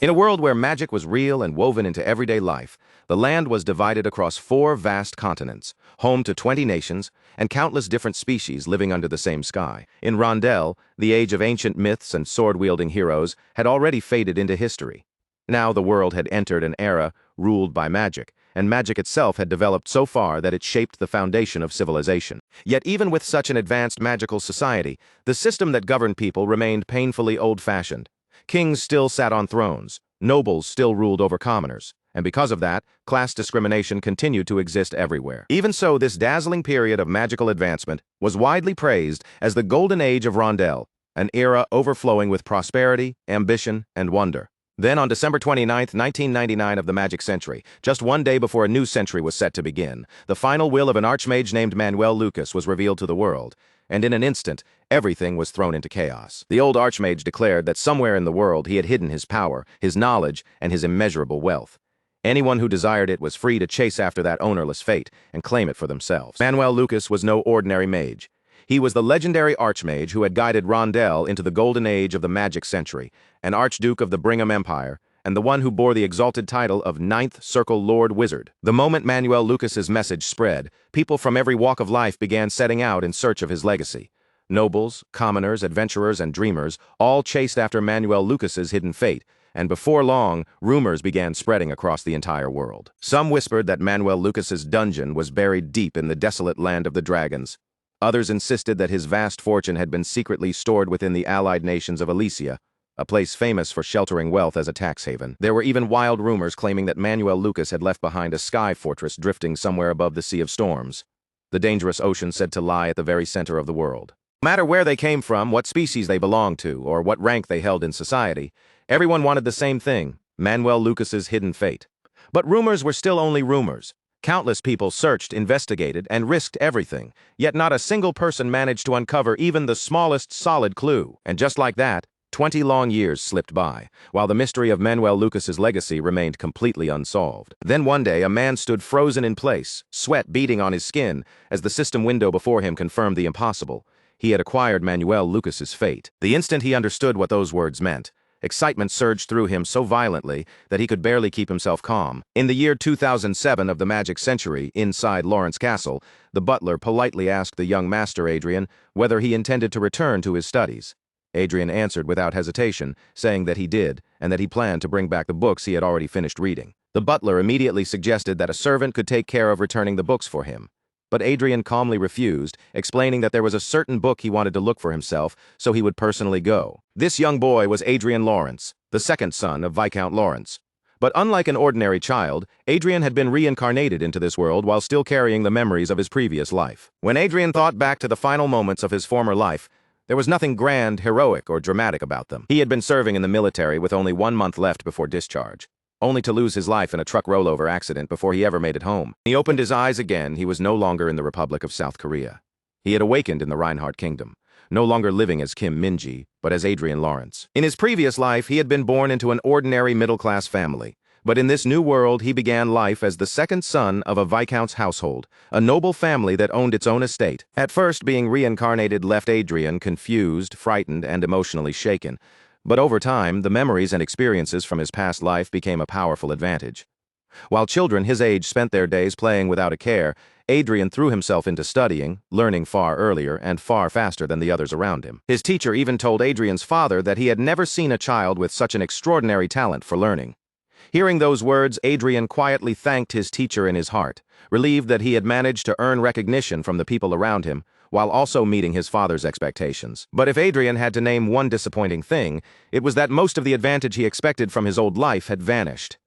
In a world where magic was real and woven into everyday life, the land was divided across 4 vast continents, home to 20 nations, and countless different species living under the same sky. In Rondell, the age of ancient myths and sword-wielding heroes had already faded into history. Now the world had entered an era ruled by magic, and magic itself had developed so far that it shaped the foundation of civilization. Yet even with such an advanced magical society, the system that governed people remained painfully old-fashioned. Kings still sat on thrones, nobles still ruled over commoners, and because of that, class discrimination continued to exist everywhere. Even so, this dazzling period of magical advancement was widely praised as the Golden Age of Rondell, an era overflowing with prosperity, ambition, and wonder. Then on December 29, 1999 of the Magic Century, just one day before a new century was set to begin, the final will of an archmage named Manuel Lucas was revealed to the world, and in an instant, everything was thrown into chaos. The old archmage declared that somewhere in the world he had hidden his power, his knowledge, and his immeasurable wealth. Anyone who desired it was free to chase after that ownerless fate and claim it for themselves. Manuel Lucas was no ordinary mage. He was the legendary archmage who had guided Rondell into the golden age of the Magic Century, an archduke of the Brigham Empire, and the one who bore the exalted title of Ninth Circle Lord Wizard. The moment Manuel Lucas's message spread, people from every walk of life began setting out in search of his legacy. Nobles, commoners, adventurers, and dreamers all chased after Manuel Lucas's hidden fate, and before long, rumors began spreading across the entire world. Some whispered that Manuel Lucas's dungeon was buried deep in the desolate land of the dragons. Others insisted that his vast fortune had been secretly stored within the allied nations of Arcia, a place famous for sheltering wealth as a tax haven. There were even wild rumors claiming that Manuel Lucas had left behind a sky fortress drifting somewhere above the Sea of Storms, the dangerous ocean said to lie at the very center of the world. No matter where they came from, what species they belonged to, or what rank they held in society, everyone wanted the same thing: Manuel Lucas's hidden fate. But rumors were still only rumors. Countless people searched, investigated, and risked everything, yet not a single person managed to uncover even the smallest solid clue. And just like that, 20 long years slipped by, while the mystery of Manuel Lucas's legacy remained completely unsolved. Then one day, a man stood frozen in place, sweat beading on his skin, as the system window before him confirmed the impossible. He had acquired Manuel Lucas's fate. The instant he understood what those words meant, excitement surged through him so violently that he could barely keep himself calm. In the year 2007 of the Magic Century, inside Lawrence Castle, the butler politely asked the young master Adrien whether he intended to return to his studies. Adrien answered without hesitation, saying that he did, and that he planned to bring back the books he had already finished reading. The butler immediately suggested that a servant could take care of returning the books for him. But Adrien calmly refused, explaining that there was a certain book he wanted to look for himself, so he would personally go. This young boy was Adrien Lawrence, the second son of Viscount Lawrence. But unlike an ordinary child, Adrien had been reincarnated into this world while still carrying the memories of his previous life. When Adrien thought back to the final moments of his former life, there was nothing grand, heroic, or dramatic about them. He had been serving in the military with only 1 month left before discharge, only to lose his life in a truck rollover accident before he ever made it home. He opened his eyes again. He was no longer in the Republic of South Korea. He had awakened in the Reinhardt Kingdom, no longer living as Kim Minji, but as Adrien Lawrence. In his previous life, he had been born into an ordinary middle-class family. But in this new world, he began life as the second son of a Viscount's household, a noble family that owned its own estate. At first, being reincarnated left Adrien confused, frightened, and emotionally shaken. But over time, the memories and experiences from his past life became a powerful advantage. While children his age spent their days playing without a care, Adrien threw himself into studying, learning far earlier and far faster than the others around him. His teacher even told Adrien's father that he had never seen a child with such an extraordinary talent for learning. Hearing those words, Adrien quietly thanked his teacher in his heart, relieved that he had managed to earn recognition from the people around him, while also meeting his father's expectations. But if Adrien had to name one disappointing thing, it was that most of the advantage he expected from his old life had vanished.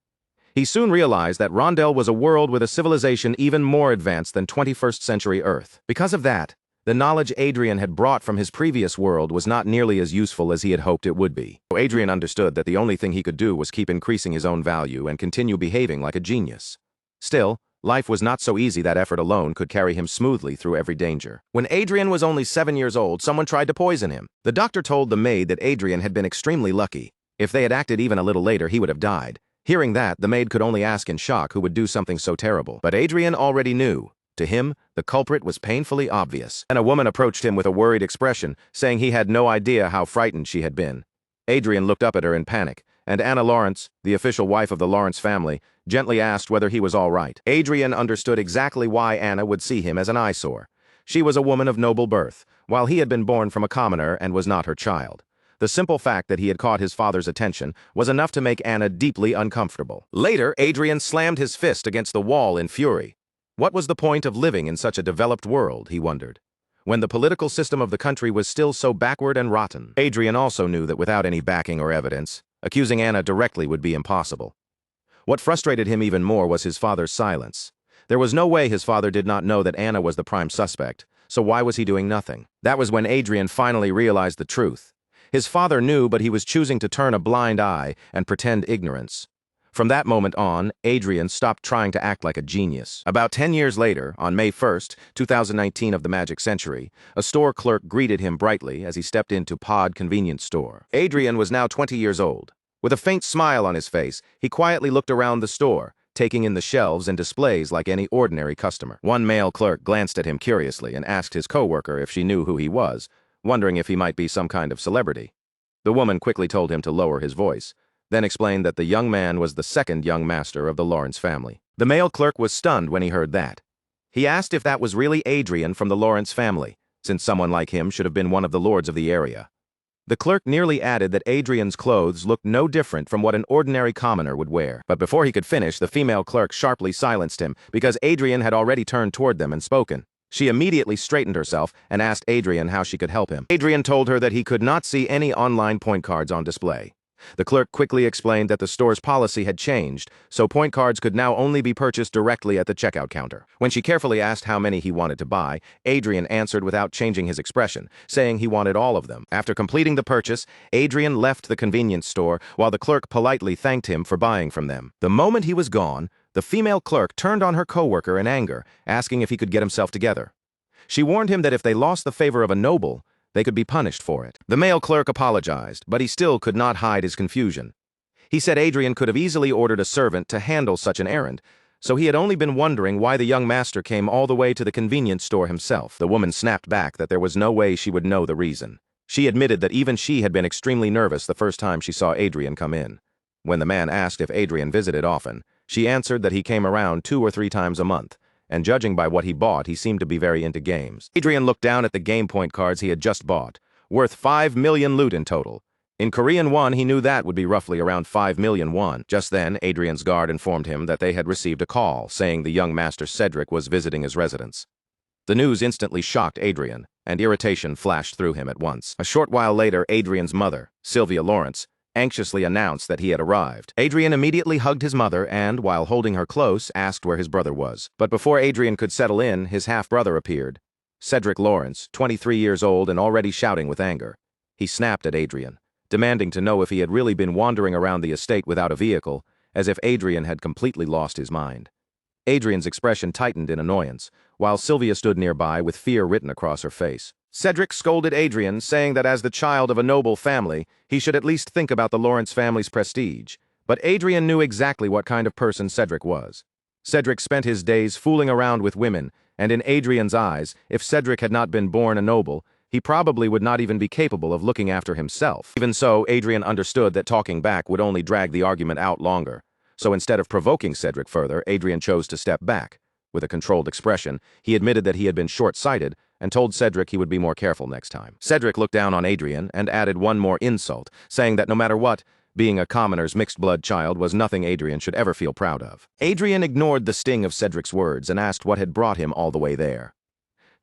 He soon realized that Rondell was a world with a civilization even more advanced than 21st century Earth. Because of that, the knowledge Adrien had brought from his previous world was not nearly as useful as he had hoped it would be. Adrien understood that the only thing he could do was keep increasing his own value and continue behaving like a genius. Still, life was not so easy that effort alone could carry him smoothly through every danger. When Adrien was only 7 years old, someone tried to poison him. The doctor told the maid that Adrien had been extremely lucky. If they had acted even a little later, he would have died. Hearing that, the maid could only ask in shock who would do something so terrible. But Adrien already knew. To him, the culprit was painfully obvious. And a woman approached him with a worried expression, saying he had no idea how frightened she had been. Adrien looked up at her in panic, and Anna Lawrence, the official wife of the Lawrence family, gently asked whether he was all right. Adrien understood exactly why Anna would see him as an eyesore. She was a woman of noble birth, while he had been born from a commoner and was not her child. The simple fact that he had caught his father's attention was enough to make Anna deeply uncomfortable. Later, Adrien slammed his fist against the wall in fury. What was the point of living in such a developed world, he wondered, when the political system of the country was still so backward and rotten? Adrien also knew that without any backing or evidence, accusing Anna directly would be impossible. What frustrated him even more was his father's silence. There was no way his father did not know that Anna was the prime suspect, so why was he doing nothing? That was when Adrien finally realized the truth. His father knew, but he was choosing to turn a blind eye and pretend ignorance. From that moment on, Adrien stopped trying to act like a genius. About 10 years later, on May 1st, 2019 of the Magic Century, a store clerk greeted him brightly as he stepped into Pod convenience store. Adrien was now 20 years old. With a faint smile on his face, he quietly looked around the store, taking in the shelves and displays like any ordinary customer. One male clerk glanced at him curiously and asked his coworker if she knew who he was, wondering if he might be some kind of celebrity. The woman quickly told him to lower his voice, then explained that the young man was the second young master of the Lawrence family. The male clerk was stunned when he heard that. He asked if that was really Adrien from the Lawrence family, since someone like him should have been one of the lords of the area. The clerk nearly added that Adrien's clothes looked no different from what an ordinary commoner would wear. But before he could finish, the female clerk sharply silenced him because Adrien had already turned toward them and spoken. She immediately straightened herself and asked Adrien how she could help him. Adrien told her that he could not see any online point cards on display. The clerk quickly explained that the store's policy had changed, so point cards could now only be purchased directly at the checkout counter. When she carefully asked how many he wanted to buy, Adrien answered without changing his expression, saying he wanted all of them. After completing the purchase, Adrien left the convenience store while the clerk politely thanked him for buying from them. The moment he was gone, the female clerk turned on her coworker in anger, asking if he could get himself together. She warned him that if they lost the favor of a noble, they could be punished for it. The male clerk apologized, but he still could not hide his confusion. He said Adrien could have easily ordered a servant to handle such an errand, so he had only been wondering why the young master came all the way to the convenience store himself. The woman snapped back that there was no way she would know the reason. She admitted that even she had been extremely nervous the first time she saw Adrien come in. When the man asked if Adrien visited often, she answered that he came around 2 or 3 times a month, and judging by what he bought, he seemed to be very into games. Adrien looked down at the game point cards he had just bought, worth 5 million loot in total. In Korean won, he knew that would be roughly around 5 million won. Just then, Adrien's guard informed him that they had received a call, saying the young master Cedric was visiting his residence. The news instantly shocked Adrien, and irritation flashed through him at once. A short while later, Adrien's mother, Sylvia Lawrence, anxiously announced that he had arrived. Adrien immediately hugged his mother and, while holding her close, asked where his brother was. But before Adrien could settle in, his half-brother appeared. Cedric Lawrence, 23 years old and already shouting with anger. He snapped at Adrien, demanding to know if he had really been wandering around the estate without a vehicle, as if Adrien had completely lost his mind. Adrien's expression tightened in annoyance, while Sylvia stood nearby with fear written across her face. Cedric scolded Adrien, saying that as the child of a noble family, he should at least think about the Lawrence family's prestige. But Adrien knew exactly what kind of person Cedric was. Cedric spent his days fooling around with women, and in Adrien's eyes, if Cedric had not been born a noble, he probably would not even be capable of looking after himself. Even so, Adrien understood that talking back would only drag the argument out longer. So instead of provoking Cedric further, Adrien chose to step back. With a controlled expression, he admitted that he had been short-sighted and told Cedric he would be more careful next time. Cedric looked down on Adrien and added one more insult, saying that no matter what, being a commoner's mixed-blood child was nothing Adrien should ever feel proud of. Adrien ignored the sting of Cedric's words and asked what had brought him all the way there.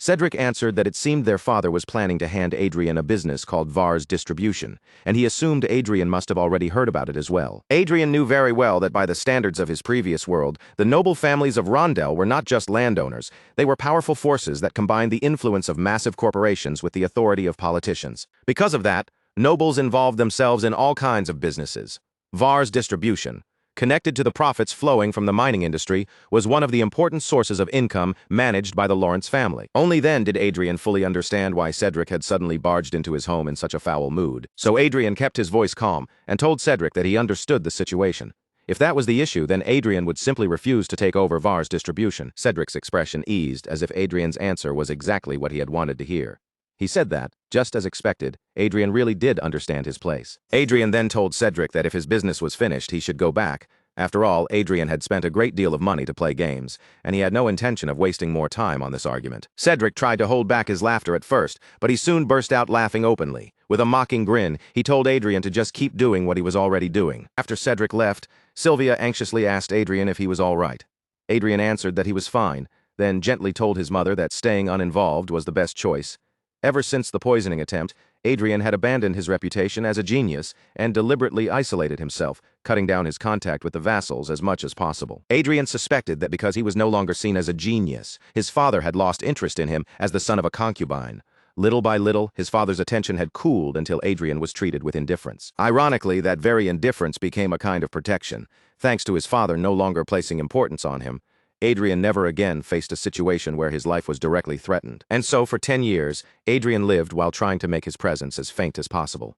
Cedric answered that it seemed their father was planning to hand Adrien a business called Vars Distribution, and he assumed Adrien must have already heard about it as well. Adrien knew very well that by the standards of his previous world, the noble families of Rondell were not just landowners, they were powerful forces that combined the influence of massive corporations with the authority of politicians. Because of that, nobles involved themselves in all kinds of businesses. Vars Distribution, connected to the profits flowing from the mining industry, was one of the important sources of income managed by the Lawrence family. Only then did Adrien fully understand why Cedric had suddenly barged into his home in such a foul mood. So Adrien kept his voice calm and told Cedric that he understood the situation. If that was the issue, then Adrien would simply refuse to take over Vars Distribution. Cedric's expression eased as if Adrien's answer was exactly what he had wanted to hear. He said that, just as expected, Adrien really did understand his place. Adrien then told Cedric that if his business was finished, he should go back. After all, Adrien had spent a great deal of money to play games, and he had no intention of wasting more time on this argument. Cedric tried to hold back his laughter at first, but he soon burst out laughing openly. With a mocking grin, he told Adrien to just keep doing what he was already doing. After Cedric left, Sylvia anxiously asked Adrien if he was all right. Adrien answered that he was fine, then gently told his mother that staying uninvolved was the best choice. Ever since the poisoning attempt, Adrien had abandoned his reputation as a genius and deliberately isolated himself, cutting down his contact with the vassals as much as possible. Adrien suspected that because he was no longer seen as a genius, his father had lost interest in him as the son of a concubine. Little by little, his father's attention had cooled until Adrien was treated with indifference. Ironically, that very indifference became a kind of protection. Thanks to his father no longer placing importance on him, Adrien never again faced a situation where his life was directly threatened. And so, for 10 years, Adrien lived while trying to make his presence as faint as possible.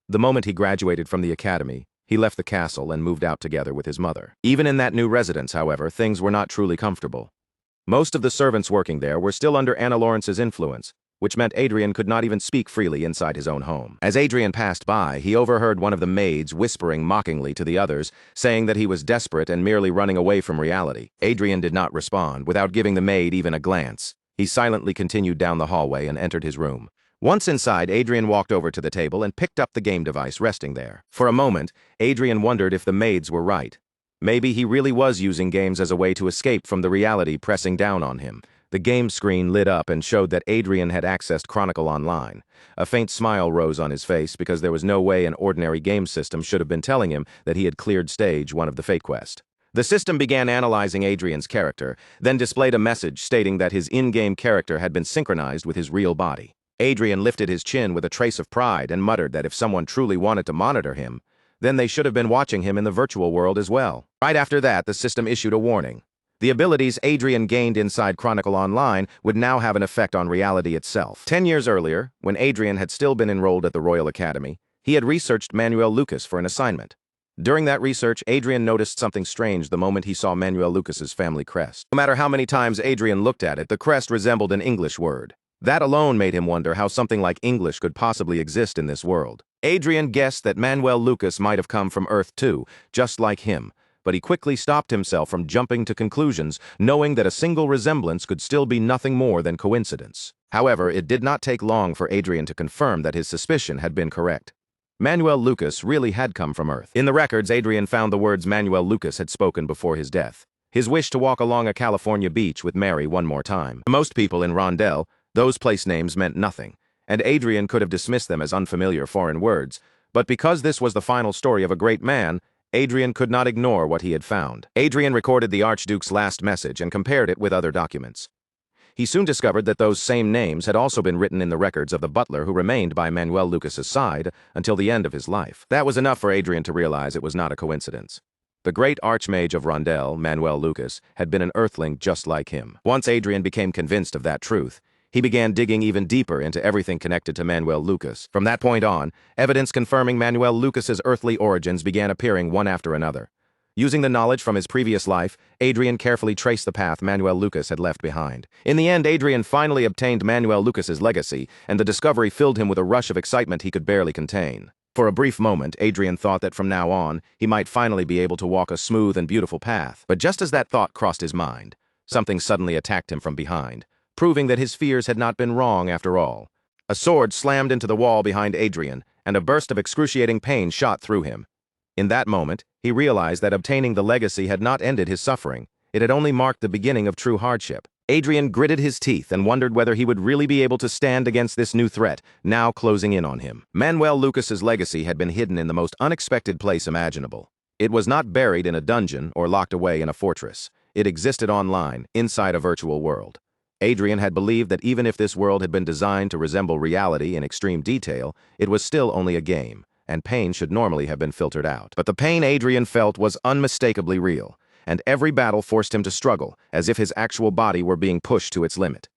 The moment he graduated from the academy, he left the castle and moved out together with his mother. Even in that new residence, however, things were not truly comfortable. Most of the servants working there were still under Anna Lawrence's influence, which meant Adrien could not even speak freely inside his own home. As Adrien passed by, he overheard one of the maids whispering mockingly to the others, saying that he was desperate and merely running away from reality. Adrien did not respond, without giving the maid even a glance. He silently continued down the hallway and entered his room. Once inside, Adrien walked over to the table and picked up the game device resting there. For a moment, Adrien wondered if the maids were right. Maybe he really was using games as a way to escape from the reality pressing down on him. The game screen lit up and showed that Adrien had accessed Chronicle online. A faint smile rose on his face because there was no way an ordinary game system should have been telling him that he had cleared stage 1 of the Fate Quest. The system began analyzing Adrien's character, then displayed a message stating that his in-game character had been synchronized with his real body. Adrien lifted his chin with a trace of pride and muttered that if someone truly wanted to monitor him, then they should have been watching him in the virtual world as well. Right after that, the system issued a warning. The abilities Adrien gained inside Chronicle Online would now have an effect on reality itself. 10 years earlier, when Adrien had still been enrolled at the Royal Academy, he had researched Manuel Lucas for an assignment. During that research, Adrien noticed something strange the moment he saw Manuel Lucas's family crest. No matter how many times Adrien looked at it, the crest resembled an English word. That alone made him wonder how something like English could possibly exist in this world. Adrien guessed that Manuel Lucas might have come from Earth too, just like him. But he quickly stopped himself from jumping to conclusions, knowing that a single resemblance could still be nothing more than coincidence. However, it did not take long for Adrien to confirm that his suspicion had been correct. Manuel Lucas really had come from Earth. In the records, Adrien found the words Manuel Lucas had spoken before his death. His wish to walk along a California beach with Mary one more time. To most people in Rondell, those place names meant nothing, and Adrien could have dismissed them as unfamiliar foreign words. But because this was the final story of a great man, Adrien could not ignore what he had found. Adrien recorded the Archduke's last message and compared it with other documents. He soon discovered that those same names had also been written in the records of the butler who remained by Manuel Lucas's side until the end of his life. That was enough for Adrien to realize it was not a coincidence. The great archmage of Rondell, Manuel Lucas, had been an earthling just like him. Once Adrien became convinced of that truth, he began digging even deeper into everything connected to Manuel Lucas. From that point on, evidence confirming Manuel Lucas's earthly origins began appearing one after another. Using the knowledge from his previous life, Adrien carefully traced the path Manuel Lucas had left behind. In the end, Adrien finally obtained Manuel Lucas's legacy, and the discovery filled him with a rush of excitement he could barely contain. For a brief moment, Adrien thought that from now on, he might finally be able to walk a smooth and beautiful path. But just as that thought crossed his mind, something suddenly attacked him from behind, proving that his fears had not been wrong after all. A sword slammed into the wall behind Adrien, and a burst of excruciating pain shot through him. In that moment, he realized that obtaining the legacy had not ended his suffering. It had only marked the beginning of true hardship. Adrien gritted his teeth and wondered whether he would really be able to stand against this new threat, now closing in on him. Manuel Lucas's legacy had been hidden in the most unexpected place imaginable. It was not buried in a dungeon or locked away in a fortress. It existed online, inside a virtual world. Adrien had believed that even if this world had been designed to resemble reality in extreme detail, it was still only a game, and pain should normally have been filtered out. But the pain Adrien felt was unmistakably real, and every battle forced him to struggle, as if his actual body were being pushed to its limit.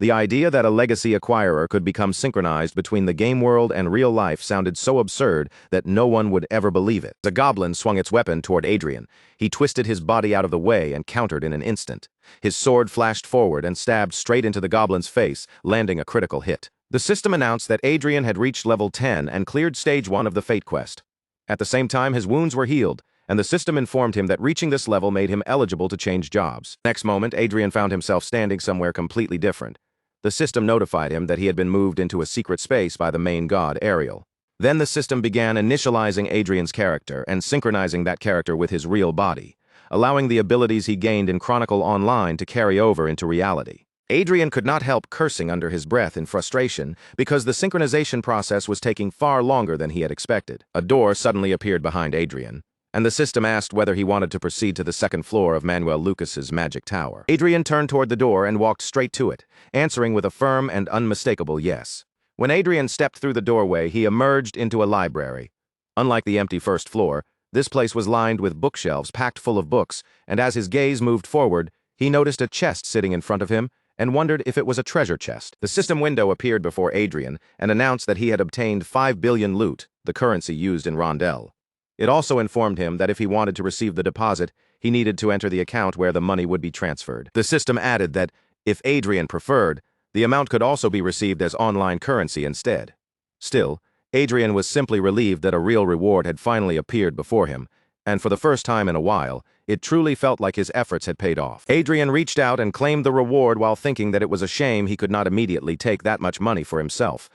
The idea that a legacy acquirer could become synchronized between the game world and real life sounded so absurd that no one would ever believe it. The goblin swung its weapon toward Adrien. He twisted his body out of the way and countered in an instant. His sword flashed forward and stabbed straight into the goblin's face, landing a critical hit. The system announced that Adrien had reached level 10 and cleared stage 1 of the Fate quest. At the same time, his wounds were healed, and the system informed him that reaching this level made him eligible to change jobs. Next moment, Adrien found himself standing somewhere completely different. The system notified him that he had been moved into a secret space by the main god, Ariel. Then the system began initializing Adrien's character and synchronizing that character with his real body, allowing the abilities he gained in Chronicle Online to carry over into reality. Adrien could not help cursing under his breath in frustration because the synchronization process was taking far longer than he had expected. A door suddenly appeared behind Adrien, and the system asked whether he wanted to proceed to the second floor of Manuel Lucas's magic tower. Adrien turned toward the door and walked straight to it, answering with a firm and unmistakable yes. When Adrien stepped through the doorway, he emerged into a library. Unlike the empty first floor, this place was lined with bookshelves packed full of books, and as his gaze moved forward, he noticed a chest sitting in front of him and wondered if it was a treasure chest. The system window appeared before Adrien and announced that he had obtained 5 billion loot, the currency used in Rondell. It also informed him that if he wanted to receive the deposit, he needed to enter the account where the money would be transferred. The system added that, if Adrien preferred, the amount could also be received as online currency instead. Still, Adrien was simply relieved that a real reward had finally appeared before him, and for the first time in a while, it truly felt like his efforts had paid off. Adrien reached out and claimed the reward while thinking that it was a shame he could not immediately take that much money for himself.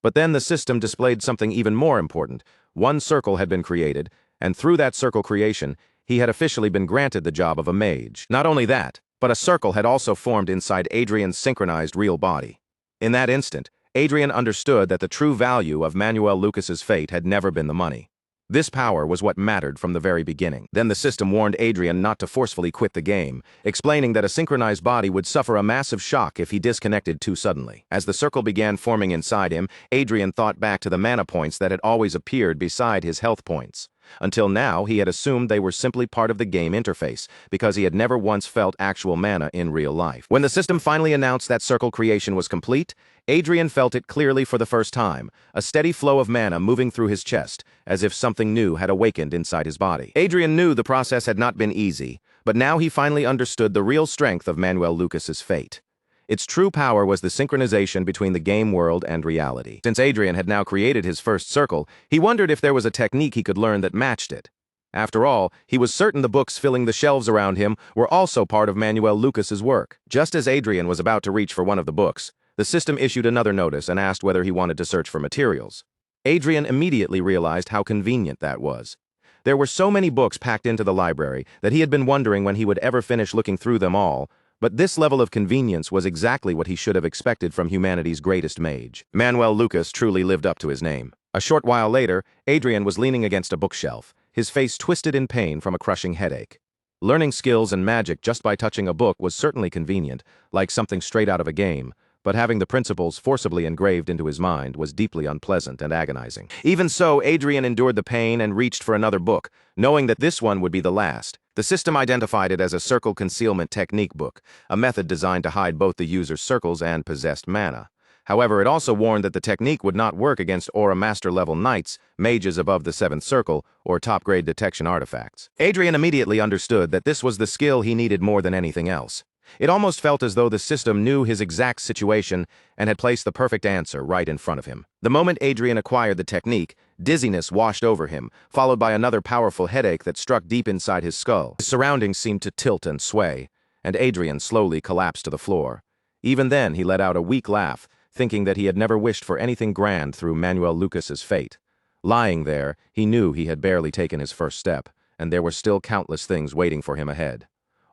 But then the system displayed something even more important. One circle had been created, and through that circle creation, he had officially been granted the job of a mage. Not only that, but a circle had also formed inside Adrien's synchronized real body. In that instant, Adrien understood that the true value of Manuel Lucas's fate had never been the money. This power was what mattered from the very beginning. Then the system warned Adrien not to forcefully quit the game, explaining that a synchronized body would suffer a massive shock if he disconnected too suddenly. As the circle began forming inside him, Adrien thought back to the mana points that had always appeared beside his health points. Until now, he had assumed they were simply part of the game interface, because he had never once felt actual mana in real life. When the system finally announced that circle creation was complete, Adrien felt it clearly for the first time, a steady flow of mana moving through his chest, as if something new had awakened inside his body. Adrien knew the process had not been easy, but now he finally understood the real strength of Manuel Lucas's fate. Its true power was the synchronization between the game world and reality. Since Adrien had now created his first circle, he wondered if there was a technique he could learn that matched it. After all, he was certain the books filling the shelves around him were also part of Manuel Lucas's work. Just as Adrien was about to reach for one of the books, the system issued another notice and asked whether he wanted to search for materials. Adrien immediately realized how convenient that was. There were so many books packed into the library that he had been wondering when he would ever finish looking through them all, but this level of convenience was exactly what he should have expected from humanity's greatest mage. Manuel Lucas truly lived up to his name. A short while later, Adrien was leaning against a bookshelf, his face twisted in pain from a crushing headache. Learning skills and magic just by touching a book was certainly convenient, like something straight out of a game, but having the principles forcibly engraved into his mind was deeply unpleasant and agonizing. Even so, Adrien endured the pain and reached for another book, knowing that this one would be the last. The system identified it as a circle concealment technique book, a method designed to hide both the user's circles and possessed mana. However, it also warned that the technique would not work against Aura Master level knights, mages above the 7th circle, or top-grade detection artifacts. Adrien immediately understood that this was the skill he needed more than anything else. It almost felt as though the system knew his exact situation and had placed the perfect answer right in front of him. The moment Adrien acquired the technique, dizziness washed over him, followed by another powerful headache that struck deep inside his skull. His surroundings seemed to tilt and sway, and Adrien slowly collapsed to the floor. Even then, he let out a weak laugh, thinking that he had never wished for anything grand through Manuel Lucas's fate. Lying there, he knew he had barely taken his first step, and there were still countless things waiting for him ahead.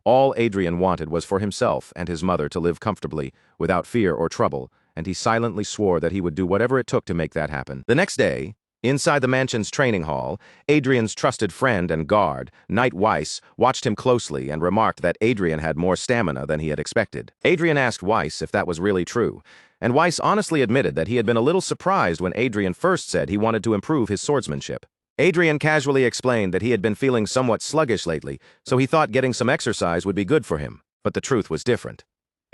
All Adrien wanted was for himself and his mother to live comfortably, without fear or trouble, and he silently swore that he would do whatever it took to make that happen. The next day, inside the mansion's training hall, Adrien's trusted friend and guard, Knight Weiss, watched him closely and remarked that Adrien had more stamina than he had expected. Adrien asked Weiss if that was really true, and Weiss honestly admitted that he had been a little surprised when Adrien first said he wanted to improve his swordsmanship. Adrien casually explained that he had been feeling somewhat sluggish lately, so he thought getting some exercise would be good for him, but the truth was different.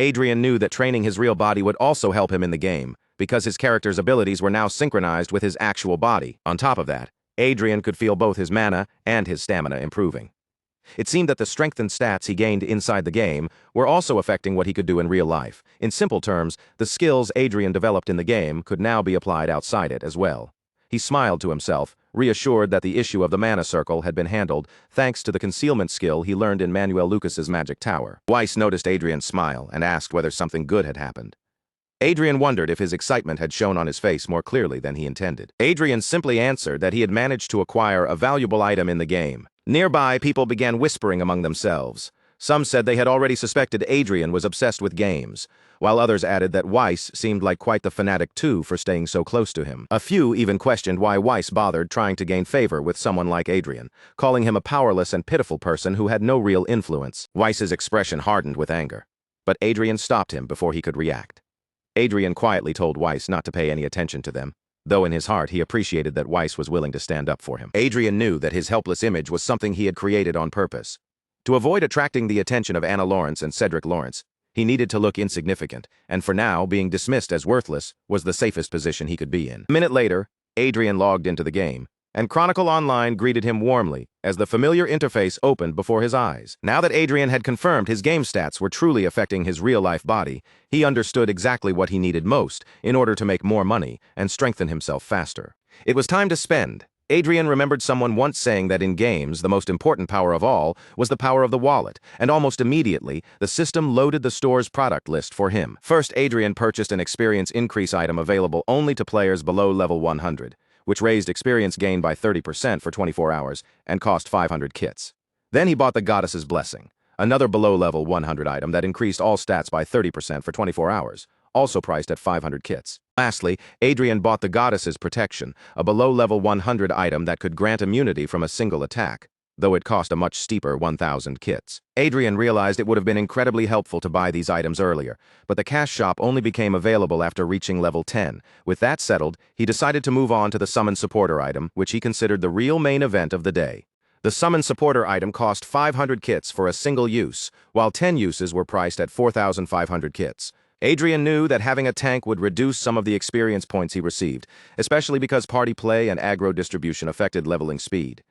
Adrien knew that training his real body would also help him in the game, because his character's abilities were now synchronized with his actual body. On top of that, Adrien could feel both his mana and his stamina improving. It seemed that the strengthened stats he gained inside the game were also affecting what he could do in real life. In simple terms, the skills Adrien developed in the game could now be applied outside it as well. He smiled to himself, reassured that the issue of the mana circle had been handled thanks to the concealment skill he learned in Manuel Lucas's magic tower. Weiss noticed Adrien's smile and asked whether something good had happened. Adrien wondered if his excitement had shown on his face more clearly than he intended. Adrien simply answered that he had managed to acquire a valuable item in the game. Nearby, people began whispering among themselves. Some said they had already suspected Adrien was obsessed with games, while others added that Weiss seemed like quite the fanatic too for staying so close to him. A few even questioned why Weiss bothered trying to gain favor with someone like Adrien, calling him a powerless and pitiful person who had no real influence. Weiss's expression hardened with anger, but Adrien stopped him before he could react. Adrien quietly told Weiss not to pay any attention to them, though in his heart he appreciated that Weiss was willing to stand up for him. Adrien knew that his helpless image was something he had created on purpose. To avoid attracting the attention of Anna Lawrence and Cedric Lawrence, he needed to look insignificant, and for now, being dismissed as worthless was the safest position he could be in. A minute later, Adrien logged into the game, and Chronicle Online greeted him warmly as the familiar interface opened before his eyes. Now that Adrien had confirmed his game stats were truly affecting his real-life body, he understood exactly what he needed most in order to make more money and strengthen himself faster. It was time to spend. Adrien remembered someone once saying that in games, the most important power of all was the power of the wallet, and almost immediately, the system loaded the store's product list for him. First, Adrien purchased an experience increase item available only to players below level 100, which raised experience gain by 30% for 24 hours and cost 500 kits. Then he bought the Goddess's Blessing, another below level 100 item that increased all stats by 30% for 24 hours, also priced at 500 kits. Lastly, Adrien bought the Goddess's Protection, a below-level 100 item that could grant immunity from a single attack, though it cost a much steeper 1,000 kits. Adrien realized it would have been incredibly helpful to buy these items earlier, but the cash shop only became available after reaching level 10. With that settled, he decided to move on to the Summon Supporter item, which he considered the real main event of the day. The Summon Supporter item cost 500 kits for a single use, while 10 uses were priced at 4,500 kits. Adrien knew that having a tank would reduce some of the experience points he received, especially because party play and aggro distribution affected leveling speed.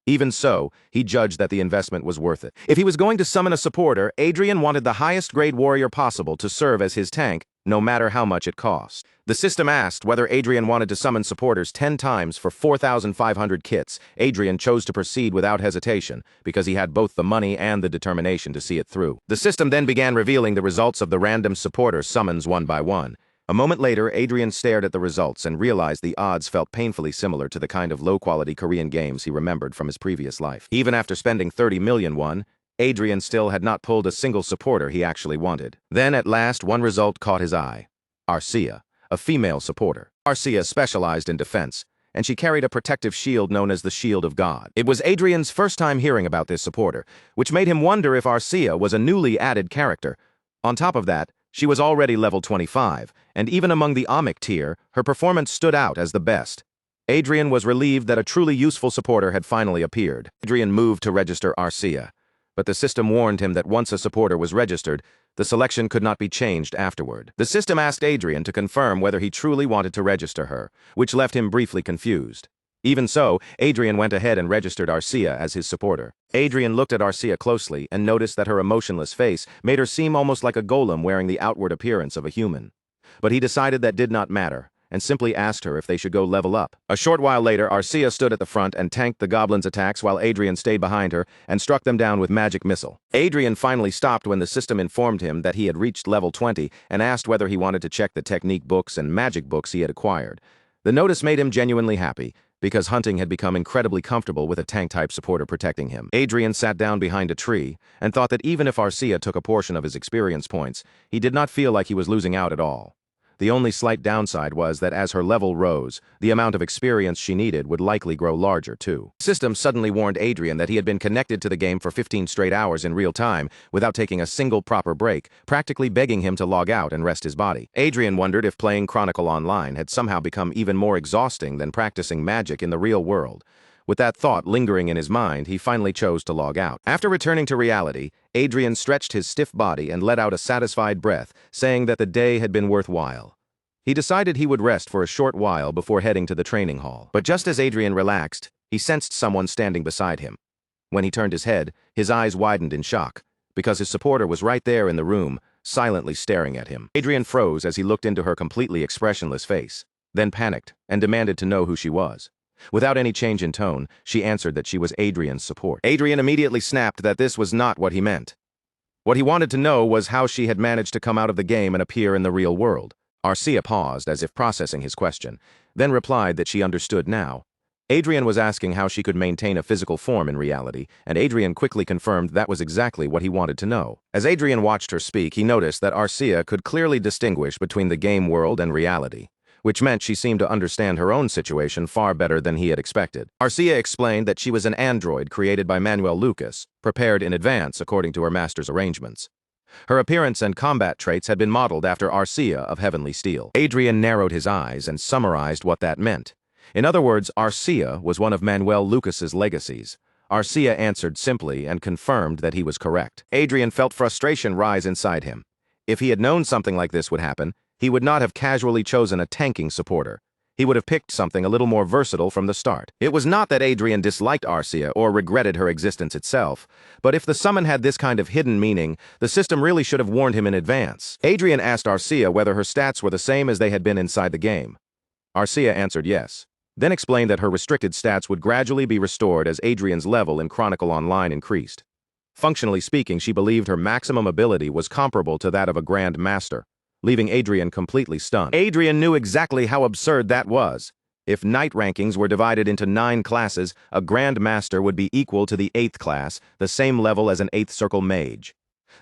Even so, he judged that the investment was worth it. If he was going to summon a supporter, Adrien wanted the highest grade warrior possible to serve as his tank, no matter how much it cost. The system asked whether Adrien wanted to summon supporters 10 times for 4,500 kits. Adrien chose to proceed without hesitation, because he had both the money and the determination to see it through. The system then began revealing the results of the random supporter summons one by one. A moment later, Adrien stared at the results and realized the odds felt painfully similar to the kind of low-quality Korean games he remembered from his previous life. Even after spending 30 million won, Adrien still had not pulled a single supporter he actually wanted. Then, at last, one result caught his eye. Arcia, a female supporter. Arcia specialized in defense, and she carried a protective shield known as the Shield of God. It was Adrien's first time hearing about this supporter, which made him wonder if Arcia was a newly added character. On top of that, she was already level 25, and even among the Amic tier, her performance stood out as the best. Adrien was relieved that a truly useful supporter had finally appeared. Adrien moved to register Arcia, but the system warned him that once a supporter was registered, the selection could not be changed afterward. The system asked Adrien to confirm whether he truly wanted to register her, which left him briefly confused. Even so, Adrien went ahead and registered Arcia as his supporter. Adrien looked at Arcia closely and noticed that her emotionless face made her seem almost like a golem wearing the outward appearance of a human. But he decided that did not matter, and simply asked her if they should go level up. A short while later, Arcia stood at the front and tanked the goblins' attacks while Adrien stayed behind her and struck them down with magic missile. Adrien finally stopped when the system informed him that he had reached level 20 and asked whether he wanted to check the technique books and magic books he had acquired. The notice made him genuinely happy, because hunting had become incredibly comfortable with a tank-type supporter protecting him. Adrien sat down behind a tree and thought that even if Arcia took a portion of his experience points, he did not feel like he was losing out at all. The only slight downside was that as her level rose, the amount of experience she needed would likely grow larger too. The system suddenly warned Adrien that he had been connected to the game for 15 straight hours in real time without taking a single proper break, practically begging him to log out and rest his body. Adrien wondered if playing Chronicle Online had somehow become even more exhausting than practicing magic in the real world. With that thought lingering in his mind, he finally chose to log out. After returning to reality, Adrien stretched his stiff body and let out a satisfied breath, saying that the day had been worthwhile. He decided he would rest for a short while before heading to the training hall. But just as Adrien relaxed, he sensed someone standing beside him. When he turned his head, his eyes widened in shock, because his supporter was right there in the room, silently staring at him. Adrien froze as he looked into her completely expressionless face, then panicked and demanded to know who she was. Without any change in tone, she answered that she was Adrien's support. Adrien immediately snapped that this was not what he meant. What he wanted to know was how she had managed to come out of the game and appear in the real world. Arcia paused as if processing his question, then replied that she understood now. Adrien was asking how she could maintain a physical form in reality, and Adrien quickly confirmed that was exactly what he wanted to know. As Adrien watched her speak, he noticed that Arcia could clearly distinguish between the game world and reality, which meant she seemed to understand her own situation far better than he had expected. Arcia explained that she was an android created by Manuel Lucas, prepared in advance according to her master's arrangements. Her appearance and combat traits had been modeled after Arcia of Heavenly Steel. Adrien narrowed his eyes and summarized what that meant. In other words, Arcia was one of Manuel Lucas's legacies. Arcia answered simply and confirmed that he was correct. Adrien felt frustration rise inside him. If he had known something like this would happen, he would not have casually chosen a tanking supporter. He would have picked something a little more versatile from the start. It was not that Adrien disliked Arcia or regretted her existence itself, but if the summon had this kind of hidden meaning, the system really should have warned him in advance. Adrien asked Arcia whether her stats were the same as they had been inside the game. Arcia answered yes, then explained that her restricted stats would gradually be restored as Adrien's level in Chronicle Online increased. Functionally speaking, she believed her maximum ability was comparable to that of a Grand Master, leaving Adrien completely stunned. Adrien knew exactly how absurd that was. If knight rankings were divided into 9 classes, a Grand Master would be equal to the 8th class, the same level as an 8th Circle mage.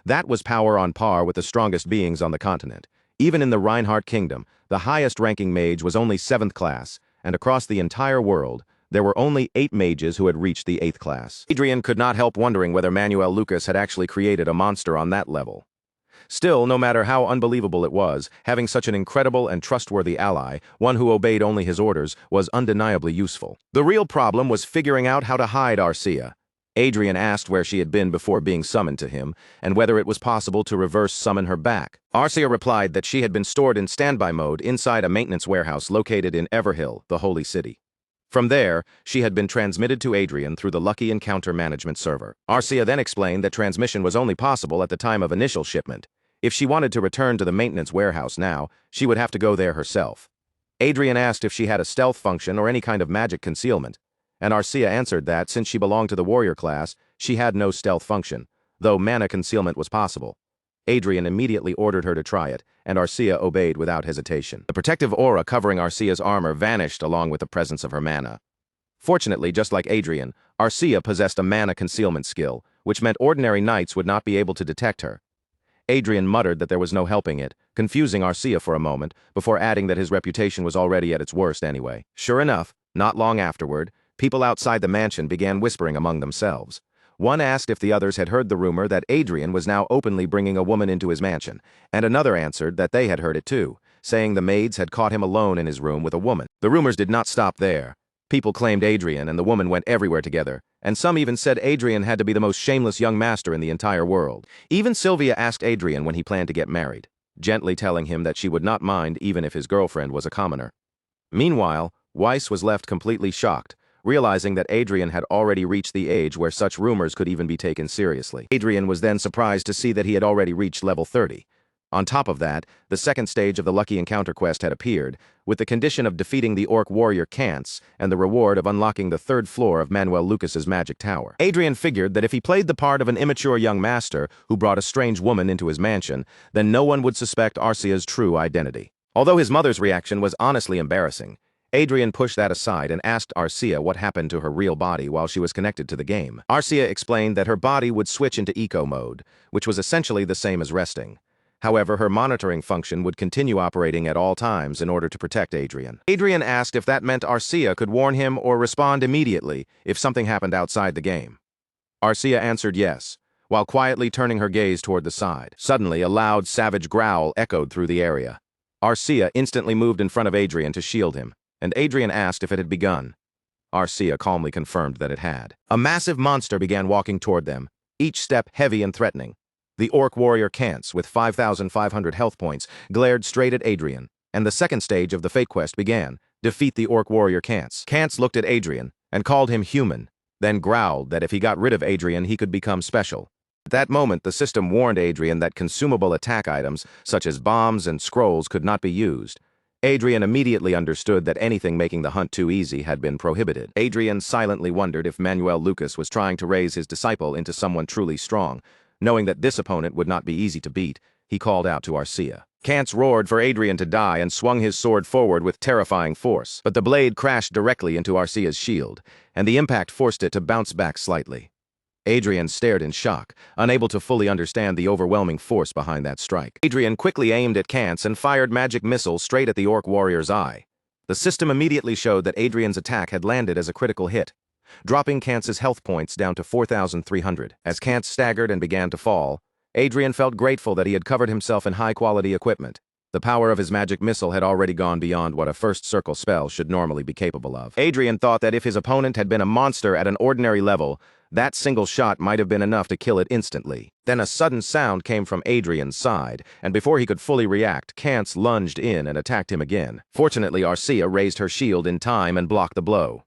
That was power on par with the strongest beings on the continent. Even in the Reinhardt Kingdom, the highest-ranking mage was only 7th class, and across the entire world, there were only 8 mages who had reached the 8th class. Adrien could not help wondering whether Manuel Lucas had actually created a monster on that level. Still, no matter how unbelievable it was, having such an incredible and trustworthy ally, one who obeyed only his orders, was undeniably useful. The real problem was figuring out how to hide Arcia. Adrien asked where she had been before being summoned to him, and whether it was possible to reverse summon her back. Arcia replied that she had been stored in standby mode inside a maintenance warehouse located in Everhill, the Holy City. From there, she had been transmitted to Adrien through the Lucky Encounter Management server. Arcia then explained that transmission was only possible at the time of initial shipment. If she wanted to return to the maintenance warehouse now, she would have to go there herself. Adrien asked if she had a stealth function or any kind of magic concealment, and Arcia answered that, since she belonged to the warrior class, she had no stealth function, though mana concealment was possible. Adrien immediately ordered her to try it, and Arcia obeyed without hesitation. The protective aura covering Arcia's armor vanished along with the presence of her mana. Fortunately, just like Adrien, Arcia possessed a mana concealment skill, which meant ordinary knights would not be able to detect her. Adrien muttered that there was no helping it, confusing Arcia for a moment, before adding that his reputation was already at its worst anyway. Sure enough, not long afterward, people outside the mansion began whispering among themselves. One asked if the others had heard the rumor that Adrien was now openly bringing a woman into his mansion, and another answered that they had heard it too, saying the maids had caught him alone in his room with a woman. The rumors did not stop there. People claimed Adrien and the woman went everywhere together, and some even said Adrien had to be the most shameless young master in the entire world. Even Sylvia asked Adrien when he planned to get married, gently telling him that she would not mind even if his girlfriend was a commoner. Meanwhile, Weiss was left completely shocked, realizing that Adrien had already reached the age where such rumors could even be taken seriously. Adrien was then surprised to see that he had already reached level 30. On top of that, the second stage of the Lucky Encounter quest had appeared, with the condition of defeating the orc warrior Kantz and the reward of unlocking the 3rd floor of Manuel Lucas's magic tower. Adrien figured that if he played the part of an immature young master who brought a strange woman into his mansion, then no one would suspect Arcia's true identity. Although his mother's reaction was honestly embarrassing, Adrien pushed that aside and asked Arcia what happened to her real body while she was connected to the game. Arcia explained that her body would switch into eco mode, which was essentially the same as resting. However, her monitoring function would continue operating at all times in order to protect Adrien. Adrien asked if that meant Arcia could warn him or respond immediately if something happened outside the game. Arcia answered yes, while quietly turning her gaze toward the side. Suddenly, a loud, savage growl echoed through the area. Arcia instantly moved in front of Adrien to shield him, and Adrien asked if it had begun. Arcia calmly confirmed that it had. A massive monster began walking toward them, each step heavy and threatening. The orc warrior Kantz, with 5,500 health points, glared straight at Adrien, and the second stage of the fate quest began: defeat the orc warrior Kantz. Kantz looked at Adrien and called him human. then growled that if he got rid of Adrien, he could become special. At that moment, the system warned Adrien that consumable attack items, such as bombs and scrolls, could not be used. Adrien immediately understood that anything making the hunt too easy had been prohibited. Adrien silently wondered if Manuel Lucas was trying to raise his disciple into someone truly strong. Knowing that this opponent would not be easy to beat, he called out to Arcia. Cants roared for Adrien to die and swung his sword forward with terrifying force, but the blade crashed directly into Arcia's shield, and the impact forced it to bounce back slightly. Adrien stared in shock, unable to fully understand the overwhelming force behind that strike. Adrien quickly aimed at Cants and fired magic missiles straight at the orc warrior's eye. The system immediately showed that Adrien's attack had landed as a critical hit, dropping Cants's health points down to 4,300. As Cants staggered and began to fall, Adrien felt grateful that he had covered himself in high-quality equipment. The power of his magic missile had already gone beyond what a first circle spell should normally be capable of. Adrien thought that if his opponent had been a monster at an ordinary level, that single shot might have been enough to kill it instantly. Then a sudden sound came from Adrien's side, and before he could fully react, Cants lunged in and attacked him again. Fortunately, Arcia raised her shield in time and blocked the blow.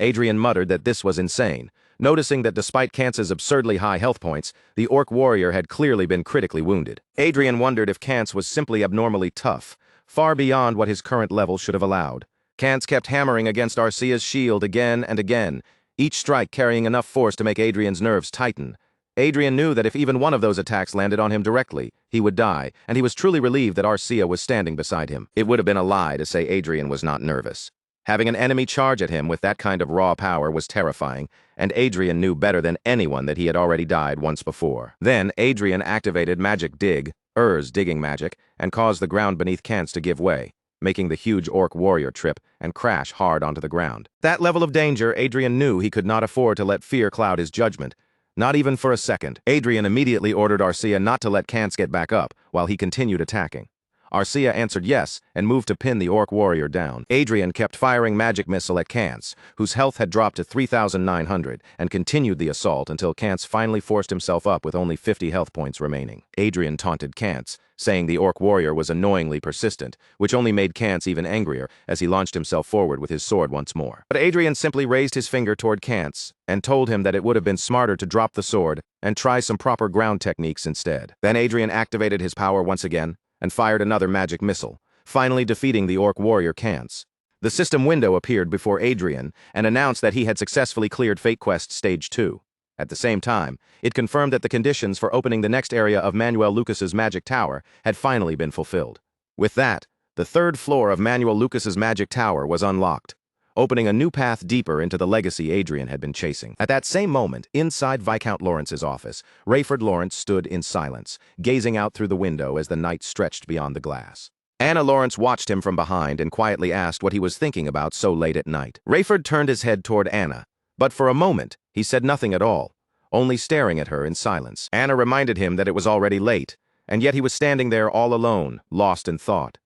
Adrien muttered that this was insane, noticing that despite Cants's absurdly high health points, the orc warrior had clearly been critically wounded. Adrien wondered if Cants was simply abnormally tough, far beyond what his current level should have allowed. Cants kept hammering against Arcia's shield again and again, each strike carrying enough force to make Adrien's nerves tighten. Adrien knew that if even one of those attacks landed on him directly, he would die, and he was truly relieved that Arcia was standing beside him. It would have been a lie to say Adrien was not nervous. Having an enemy charge at him with that kind of raw power was terrifying, and Adrien knew better than anyone that he had already died once before. Then, Adrien activated Magic Dig, Ur's digging magic, and caused the ground beneath Cants to give way, making the huge orc warrior trip and crash hard onto the ground. That level of danger, Adrien knew he could not afford to let fear cloud his judgment. Not even for a second. Adrien immediately ordered Arcia not to let Cants get back up, while he continued attacking. Arcia answered yes and moved to pin the orc warrior down. Adrien kept firing magic missile at Cants, whose health had dropped to 3,900, and continued the assault until Cants finally forced himself up with only 50 health points remaining. Adrien taunted Cants, saying the orc warrior was annoyingly persistent, which only made Cants even angrier as he launched himself forward with his sword once more. But Adrien simply raised his finger toward Cants and told him that it would have been smarter to drop the sword and try some proper ground techniques instead. Then Adrien activated his power once again and fired another magic missile, finally defeating the orc warrior Cants. The system window appeared before Adrien and announced that he had successfully cleared Fate Quest Stage 2. At the same time, it confirmed that the conditions for opening the next area of Manuel Lucas's magic tower had finally been fulfilled. With that, the third floor of Manuel Lucas's magic tower was unlocked, opening a new path deeper into the legacy Adrien had been chasing. At that same moment, inside Viscount Lawrence's office, Rayford Lawrence stood in silence, gazing out through the window as the night stretched beyond the glass. Anna Lawrence watched him from behind and quietly asked what he was thinking about so late at night. Rayford turned his head toward Anna, but for a moment, he said nothing at all, only staring at her in silence. Anna reminded him that it was already late, and yet he was standing there all alone, lost in thought.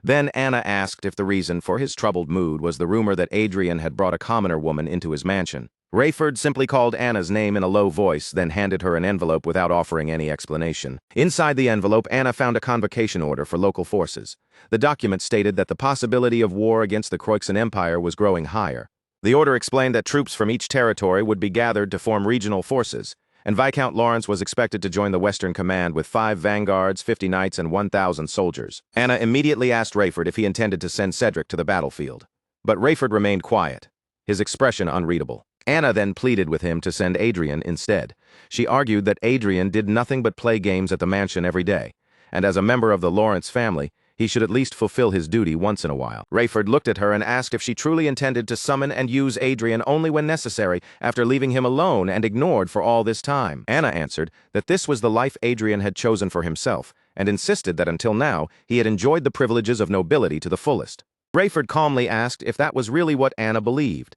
Then Anna asked if the reason for his troubled mood was the rumor that Adrien had brought a commoner woman into his mansion. Rayford simply called Anna's name in a low voice, then handed her an envelope without offering any explanation. Inside the envelope, Anna found a convocation order for local forces. The document stated that the possibility of war against the Croixan Empire was growing higher. The order explained that troops from each territory would be gathered to form regional forces, and Viscount Lawrence was expected to join the Western Command with 5 vanguards, 50 knights, and 1,000 soldiers. Anna immediately asked Rayford if he intended to send Cedric to the battlefield. But Rayford remained quiet, his expression unreadable. Anna then pleaded with him to send Adrien instead. She argued that Adrien did nothing but play games at the mansion every day, and as a member of the Lawrence family, he should at least fulfill his duty once in a while. Rayford looked at her and asked if she truly intended to summon and use Adrien only when necessary, after leaving him alone and ignored for all this time. Anna answered that this was the life Adrien had chosen for himself, and insisted that until now he had enjoyed the privileges of nobility to the fullest. Rayford calmly asked if that was really what Anna believed.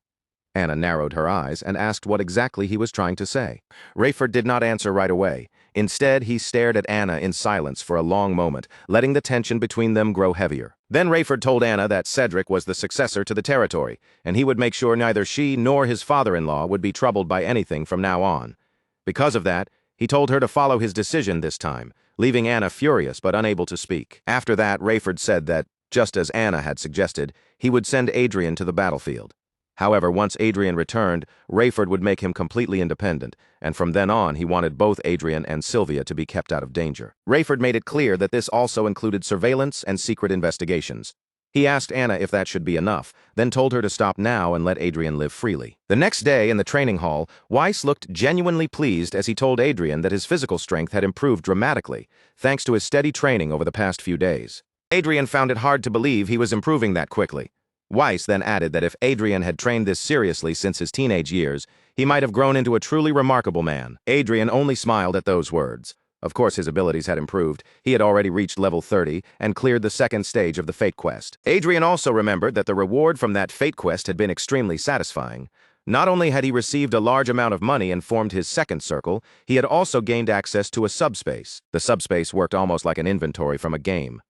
Anna narrowed her eyes and asked what exactly he was trying to say. Rayford did not answer right away. Instead, he stared at Anna in silence for a long moment, letting the tension between them grow heavier. Then Rayford told Anna that Cedric was the successor to the territory, and he would make sure neither she nor his father-in-law would be troubled by anything from now on. Because of that, he told her to follow his decision this time, leaving Anna furious but unable to speak. After that, Rayford said that, just as Anna had suggested, he would send Adrien to the battlefield. However, once Adrien returned, Rayford would make him completely independent, and from then on he wanted both Adrien and Sylvia to be kept out of danger. Rayford made it clear that this also included surveillance and secret investigations. He asked Anna if that should be enough, then told her to stop now and let Adrien live freely. The next day in the training hall, Weiss looked genuinely pleased as he told Adrien that his physical strength had improved dramatically, thanks to his steady training over the past few days. Adrien found it hard to believe he was improving that quickly. Weiss then added that if Adrien had trained this seriously since his teenage years, he might have grown into a truly remarkable man. Adrien only smiled at those words. Of course, his abilities had improved. He had already reached level 30 and cleared the second stage of the Fate Quest. Adrien also remembered that the reward from that Fate Quest had been extremely satisfying. Not only had he received a large amount of money and formed his second circle, he had also gained access to a subspace. The subspace worked almost like an inventory from a game.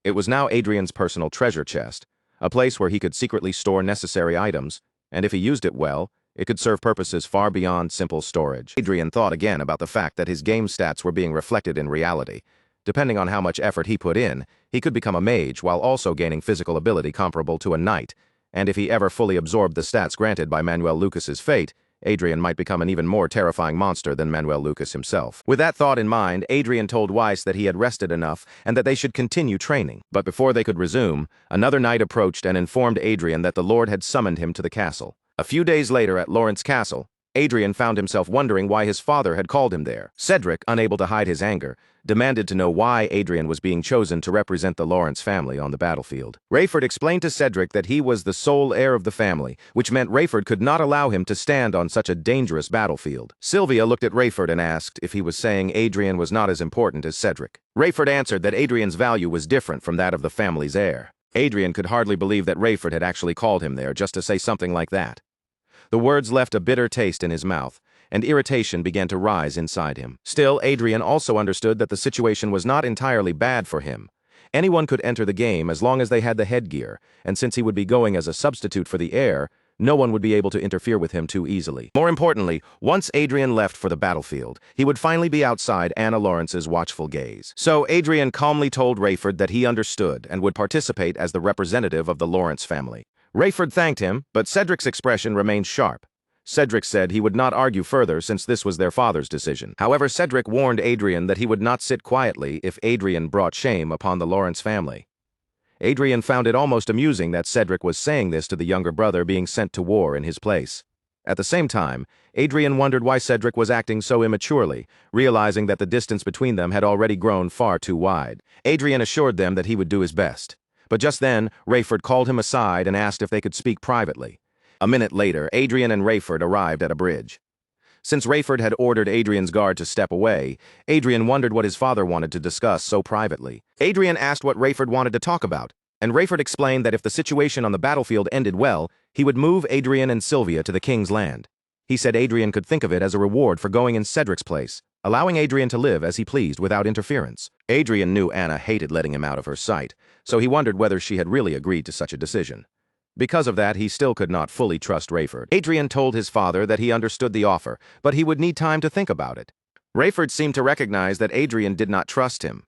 It was now Adrien's personal treasure chest, a place where he could secretly store necessary items, and if he used it well, it could serve purposes far beyond simple storage. Adrien thought again about the fact that his game stats were being reflected in reality. Depending on how much effort he put in, he could become a mage while also gaining physical ability comparable to a knight, and if he ever fully absorbed the stats granted by Manuel Lucas's fate, Adrien might become an even more terrifying monster than Manuel Lucas himself. With that thought in mind, Adrien told Weiss that he had rested enough and that they should continue training. But before they could resume, another knight approached and informed Adrien that the Lord had summoned him to the castle. A few days later at Lawrence Castle, Adrien found himself wondering why his father had called him there. Cedric, unable to hide his anger, demanded to know why Adrien was being chosen to represent the Lawrence family on the battlefield. Rayford explained to Cedric that he was the sole heir of the family, which meant Rayford could not allow him to stand on such a dangerous battlefield. Sylvia looked at Rayford and asked if he was saying Adrien was not as important as Cedric. Rayford answered that Adrien's value was different from that of the family's heir. Adrien could hardly believe that Rayford had actually called him there just to say something like that. The words left a bitter taste in his mouth, and irritation began to rise inside him. Still, Adrien also understood that the situation was not entirely bad for him. Anyone could enter the game as long as they had the headgear, and since he would be going as a substitute for the heir, no one would be able to interfere with him too easily. More importantly, once Adrien left for the battlefield, he would finally be outside Anna Lawrence's watchful gaze. So Adrien calmly told Rayford that he understood and would participate as the representative of the Lawrence family. Rayford thanked him, but Cedric's expression remained sharp. Cedric said he would not argue further since this was their father's decision. However, Cedric warned Adrien that he would not sit quietly if Adrien brought shame upon the Lawrence family. Adrien found it almost amusing that Cedric was saying this to the younger brother being sent to war in his place. At the same time, Adrien wondered why Cedric was acting so immaturely, realizing that the distance between them had already grown far too wide. Adrien assured them that he would do his best. But just then, Rayford called him aside and asked if they could speak privately. A minute later, Adrien and Rayford arrived at a bridge. Since Rayford had ordered Adrien's guard to step away, Adrien wondered what his father wanted to discuss so privately. Adrien asked what Rayford wanted to talk about, and Rayford explained that if the situation on the battlefield ended well, he would move Adrien and Sylvia to the king's land. He said Adrien could think of it as a reward for going in Cedric's place, allowing Adrien to live as he pleased without interference. Adrien knew Anna hated letting him out of her sight, so he wondered whether she had really agreed to such a decision. Because of that, he still could not fully trust Rayford. Adrien told his father that he understood the offer, but he would need time to think about it. Rayford seemed to recognize that Adrien did not trust him.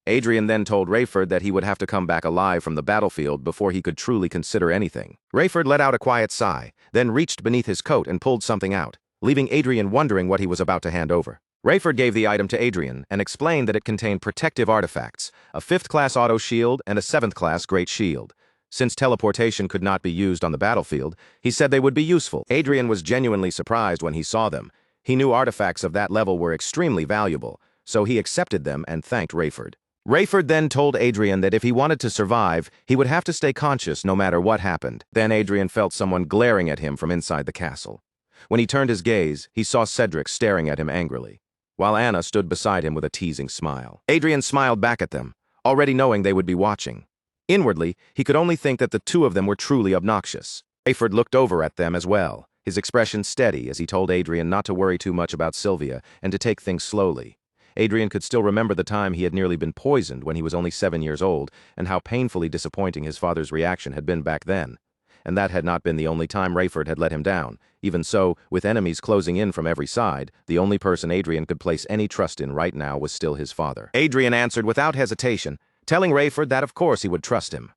Adrien then told Rayford that he would have to come back alive from the battlefield before he could truly consider anything. Rayford let out a quiet sigh, then reached beneath his coat and pulled something out, leaving Adrien wondering what he was about to hand over. Rayford gave the item to Adrien and explained that it contained protective artifacts, a 5th-class auto shield and a 7th-class great shield. Since teleportation could not be used on the battlefield, he said they would be useful. Adrien was genuinely surprised when he saw them. He knew artifacts of that level were extremely valuable, so he accepted them and thanked Rayford. Rayford then told Adrien that if he wanted to survive, he would have to stay conscious no matter what happened. Then Adrien felt someone glaring at him from inside the castle. When he turned his gaze, he saw Cedric staring at him angrily, while Anna stood beside him with a teasing smile. Adrien smiled back at them, already knowing they would be watching. Inwardly, he could only think that the two of them were truly obnoxious. Rayford looked over at them as well, his expression steady as he told Adrien not to worry too much about Sylvia and to take things slowly. Adrien could still remember the time he had nearly been poisoned when he was only 7 years old and how painfully disappointing his father's reaction had been back then. And that had not been the only time Rayford had let him down. Even so, with enemies closing in from every side, the only person Adrien could place any trust in right now was still his father. Adrien answered without hesitation, telling Rayford that of course he would trust him.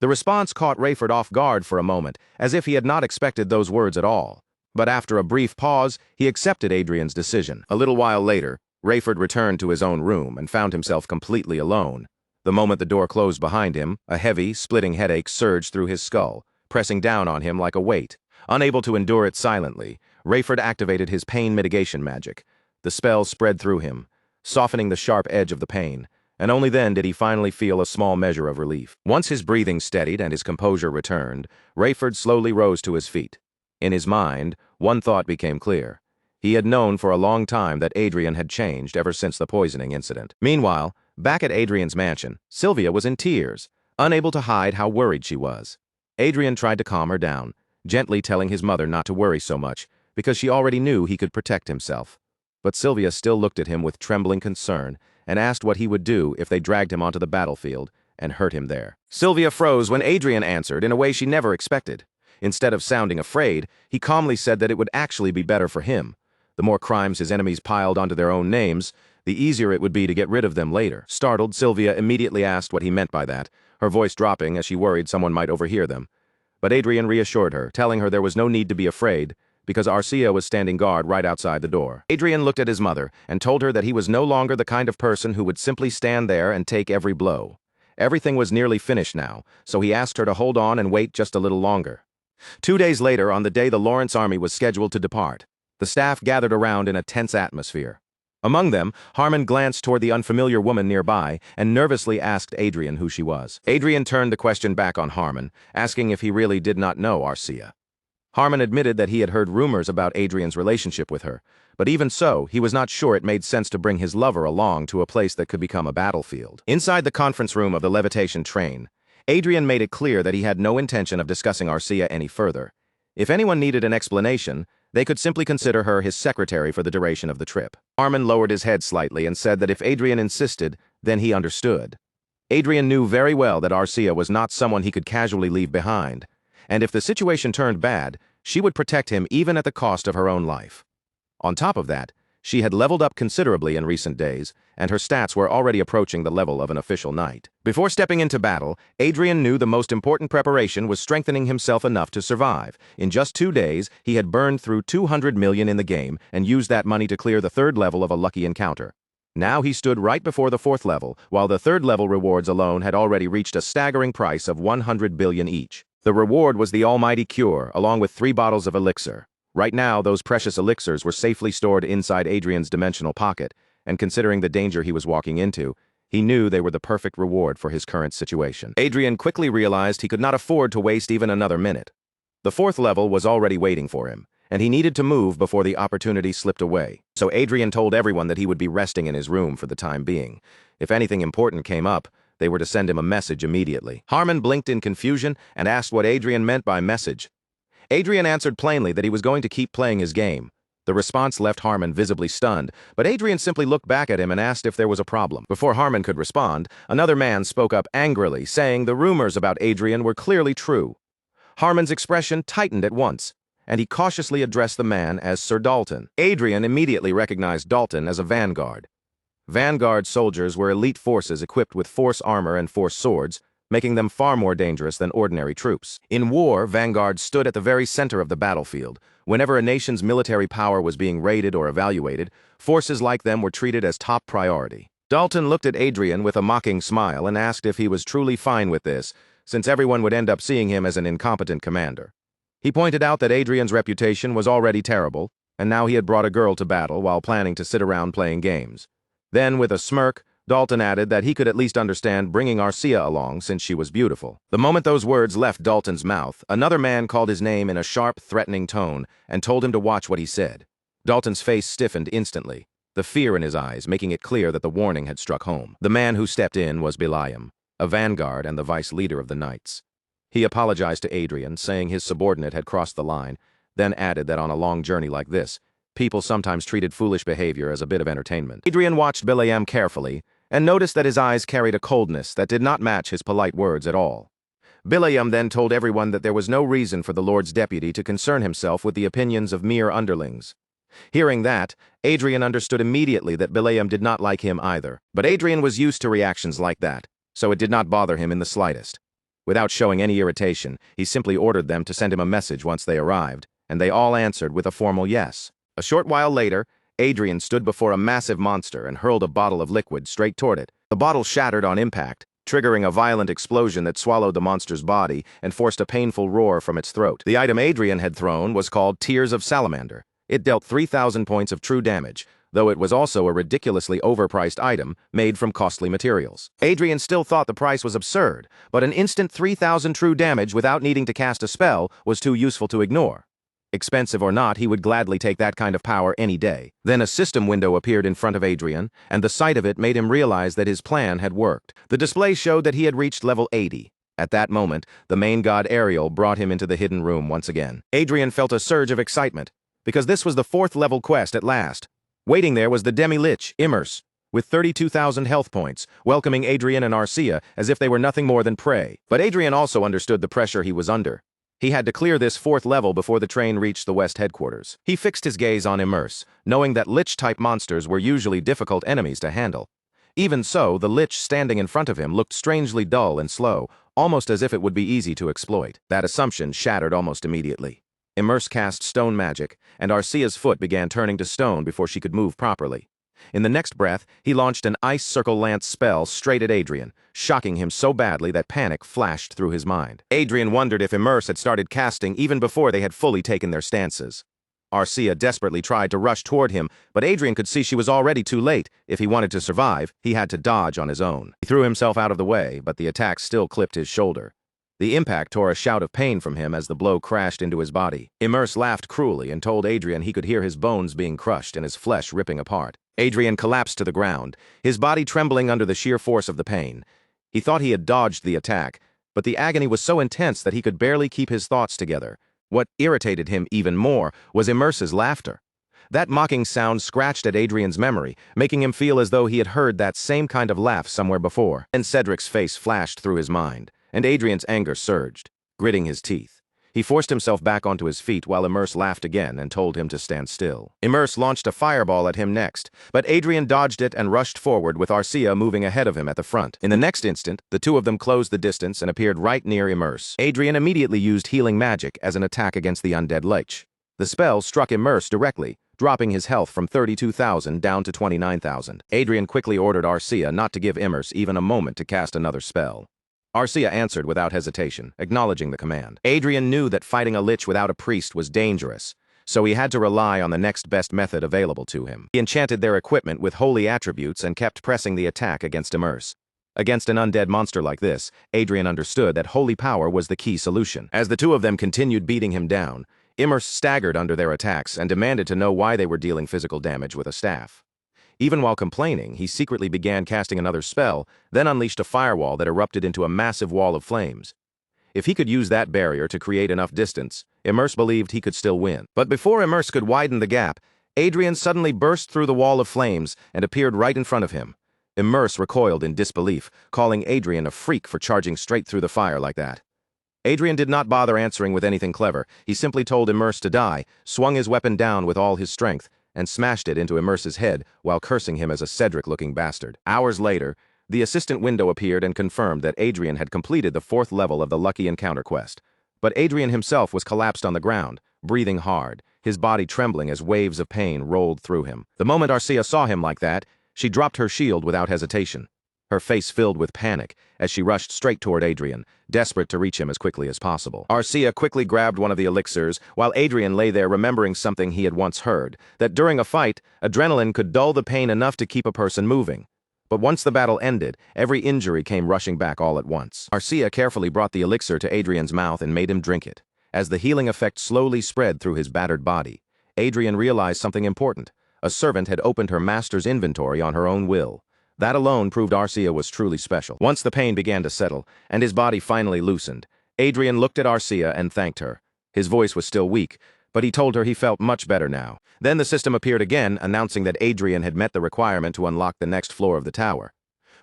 The response caught Rayford off guard for a moment, as if he had not expected those words at all. But after a brief pause, he accepted Adrien's decision. A little while later, Rayford returned to his own room and found himself completely alone. The moment the door closed behind him, a heavy, splitting headache surged through his skull, pressing down on him like a weight. Unable to endure it silently, Rayford activated his pain mitigation magic. The spell spread through him, softening the sharp edge of the pain, and only then did he finally feel a small measure of relief. Once his breathing steadied and his composure returned, Rayford slowly rose to his feet. In his mind, one thought became clear. He had known for a long time that Adrien had changed ever since the poisoning incident. Meanwhile, back at Adrien's mansion, Sylvia was in tears, unable to hide how worried she was. Adrien tried to calm her down, gently telling his mother not to worry so much, because she already knew he could protect himself. But Sylvia still looked at him with trembling concern and asked what he would do if they dragged him onto the battlefield and hurt him there. Sylvia froze when Adrien answered in a way she never expected. Instead of sounding afraid, he calmly said that it would actually be better for him. The more crimes his enemies piled onto their own names, the easier it would be to get rid of them later. Startled, Sylvia immediately asked what he meant by that, her voice dropping as she worried someone might overhear them. But Adrien reassured her, telling her there was no need to be afraid, because Arcia was standing guard right outside the door. Adrien looked at his mother and told her that he was no longer the kind of person who would simply stand there and take every blow. Everything was nearly finished now, so he asked her to hold on and wait just a little longer. 2 days later, on the day the Lawrence army was scheduled to depart, the staff gathered around in a tense atmosphere. Among them, Harmon glanced toward the unfamiliar woman nearby and nervously asked Adrien who she was. Adrien turned the question back on Harmon, asking if he really did not know Arcia. Harmon admitted that he had heard rumors about Adrien's relationship with her, but even so, he was not sure it made sense to bring his lover along to a place that could become a battlefield. Inside the conference room of the levitation train, Adrien made it clear that he had no intention of discussing Arcia any further. If anyone needed an explanation, they could simply consider her his secretary for the duration of the trip. Harmon lowered his head slightly and said that if Adrien insisted, then he understood. Adrien knew very well that Arcia was not someone he could casually leave behind, and if the situation turned bad, she would protect him even at the cost of her own life. On top of that, she had leveled up considerably in recent days, and her stats were already approaching the level of an official knight. Before stepping into battle, Adrien knew the most important preparation was strengthening himself enough to survive. In just 2 days, he had burned through 200 million in the game and used that money to clear the 3rd level of a lucky encounter. Now he stood right before the 4th level, while the 3rd level rewards alone had already reached a staggering price of 100 billion each. The reward was the almighty cure, along with 3 bottles of elixir. Right now, those precious elixirs were safely stored inside Adrien's dimensional pocket, and considering the danger he was walking into, he knew they were the perfect reward for his current situation. Adrien quickly realized he could not afford to waste even another minute. The 4th level was already waiting for him, and he needed to move before the opportunity slipped away. So Adrien told everyone that he would be resting in his room for the time being. If anything important came up, they were to send him a message immediately. Harmon blinked in confusion and asked what Adrien meant by message. Adrien answered plainly that he was going to keep playing his game. The response left Harmon visibly stunned, but Adrien simply looked back at him and asked if there was a problem. Before Harmon could respond, another man spoke up angrily, saying the rumors about Adrien were clearly true. Harmon's expression tightened at once, and he cautiously addressed the man as Sir Dalton. Adrien immediately recognized Dalton as a vanguard. Vanguard soldiers were elite forces equipped with force armor and force swords, making them far more dangerous than ordinary troops. In war, vanguards stood at the very center of the battlefield. Whenever a nation's military power was being raided or evaluated, forces like them were treated as top priority. Dalton looked at Adrien with a mocking smile and asked if he was truly fine with this, since everyone would end up seeing him as an incompetent commander. He pointed out that Adrien's reputation was already terrible, and now he had brought a girl to battle while planning to sit around playing games. Then, with a smirk, Dalton added that he could at least understand bringing Arcia along since she was beautiful. The moment those words left Dalton's mouth, another man called his name in a sharp, threatening tone and told him to watch what he said. Dalton's face stiffened instantly, the fear in his eyes making it clear that the warning had struck home. The man who stepped in was Beliam, a vanguard and the vice leader of the knights. He apologized to Adrien, saying his subordinate had crossed the line, then added that on a long journey like this, people sometimes treated foolish behavior as a bit of entertainment. Adrien watched Beliam carefully and noticed that his eyes carried a coldness that did not match his polite words at all. Beliam then told everyone that there was no reason for the Lord's deputy to concern himself with the opinions of mere underlings. Hearing that, Adrien understood immediately that Beliam did not like him either, but Adrien was used to reactions like that, so it did not bother him in the slightest. Without showing any irritation, he simply ordered them to send him a message once they arrived, and they all answered with a formal yes. A short while later, Adrien stood before a massive monster and hurled a bottle of liquid straight toward it. The bottle shattered on impact, triggering a violent explosion that swallowed the monster's body and forced a painful roar from its throat. The item Adrien had thrown was called Tears of Salamander. It dealt 3,000 points of true damage, though it was also a ridiculously overpriced item made from costly materials. Adrien still thought the price was absurd, but an instant 3,000 true damage without needing to cast a spell was too useful to ignore. Expensive or not, he would gladly take that kind of power any day. Then a system window appeared in front of Adrien, and the sight of it made him realize that his plan had worked. The display showed that he had reached level 80. At that moment, the main god Ariel brought him into the hidden room once again. Adrien felt a surge of excitement, because this was the 4th level quest at last. Waiting there was the demi-lich, Immers, with 32,000 health points, welcoming Adrien and Arcia as if they were nothing more than prey. But Adrien also understood the pressure he was under. He had to clear this 4th level before the train reached the West headquarters. He fixed his gaze on Immers, knowing that Lich-type monsters were usually difficult enemies to handle. Even so, the Lich standing in front of him looked strangely dull and slow, almost as if it would be easy to exploit. That assumption shattered almost immediately. Immers cast stone magic, and Arcia's foot began turning to stone before she could move properly. In the next breath, he launched an Ice Circle Lance spell straight at Adrien, shocking him so badly that panic flashed through his mind. Adrien wondered if Immers had started casting even before they had fully taken their stances. Arcia desperately tried to rush toward him, but Adrien could see she was already too late. If he wanted to survive, he had to dodge on his own. He threw himself out of the way, but the attack still clipped his shoulder. The impact tore a shout of pain from him as the blow crashed into his body. Immers laughed cruelly and told Adrien he could hear his bones being crushed and his flesh ripping apart. Adrien collapsed to the ground, his body trembling under the sheer force of the pain. He thought he had dodged the attack, but the agony was so intense that he could barely keep his thoughts together. What irritated him even more was Immers's laughter. That mocking sound scratched at Adrien's memory, making him feel as though he had heard that same kind of laugh somewhere before. And Cedric's face flashed through his mind, and Adrien's anger surged, gritting his teeth. He forced himself back onto his feet while Immers laughed again and told him to stand still. Immers launched a fireball at him next, but Adrien dodged it and rushed forward with Arcia moving ahead of him at the front. In the next instant, the two of them closed the distance and appeared right near Immers. Adrien immediately used healing magic as an attack against the undead Lich. The spell struck Immers directly, dropping his health from 32,000 down to 29,000. Adrien quickly ordered Arcia not to give Immers even a moment to cast another spell. Arcia answered without hesitation, acknowledging the command. Adrien knew that fighting a Lich without a priest was dangerous, so he had to rely on the next best method available to him. He enchanted their equipment with holy attributes and kept pressing the attack against Immers. Against an undead monster like this, Adrien understood that holy power was the key solution. As the two of them continued beating him down, Immers staggered under their attacks and demanded to know why they were dealing physical damage with a staff. Even while complaining, he secretly began casting another spell, then unleashed a firewall that erupted into a massive wall of flames. If he could use that barrier to create enough distance, Immers believed he could still win. But before Immers could widen the gap, Adrien suddenly burst through the wall of flames and appeared right in front of him. Immers recoiled in disbelief, calling Adrien a freak for charging straight through the fire like that. Adrien did not bother answering with anything clever. He simply told Immers to die, swung his weapon down with all his strength, and smashed it into Immers's head while cursing him as a Cedric-looking bastard. Hours later, the assistant window appeared and confirmed that Adrien had completed the 4th level of the Lucky Encounter quest. But Adrien himself was collapsed on the ground, breathing hard, his body trembling as waves of pain rolled through him. The moment Arcia saw him like that, she dropped her shield without hesitation. Her face filled with panic as she rushed straight toward Adrien, desperate to reach him as quickly as possible. Arcia quickly grabbed one of the elixirs, while Adrien lay there remembering something he had once heard, that during a fight, adrenaline could dull the pain enough to keep a person moving. But once the battle ended, every injury came rushing back all at once. Arcia carefully brought the elixir to Adrien's mouth and made him drink it. As the healing effect slowly spread through his battered body, Adrien realized something important. A servant had opened her master's inventory on her own will. That alone proved Arcia was truly special. Once the pain began to settle, and his body finally loosened, Adrien looked at Arcia and thanked her. His voice was still weak, but he told her he felt much better now. Then the system appeared again, announcing that Adrien had met the requirement to unlock the next floor of the tower.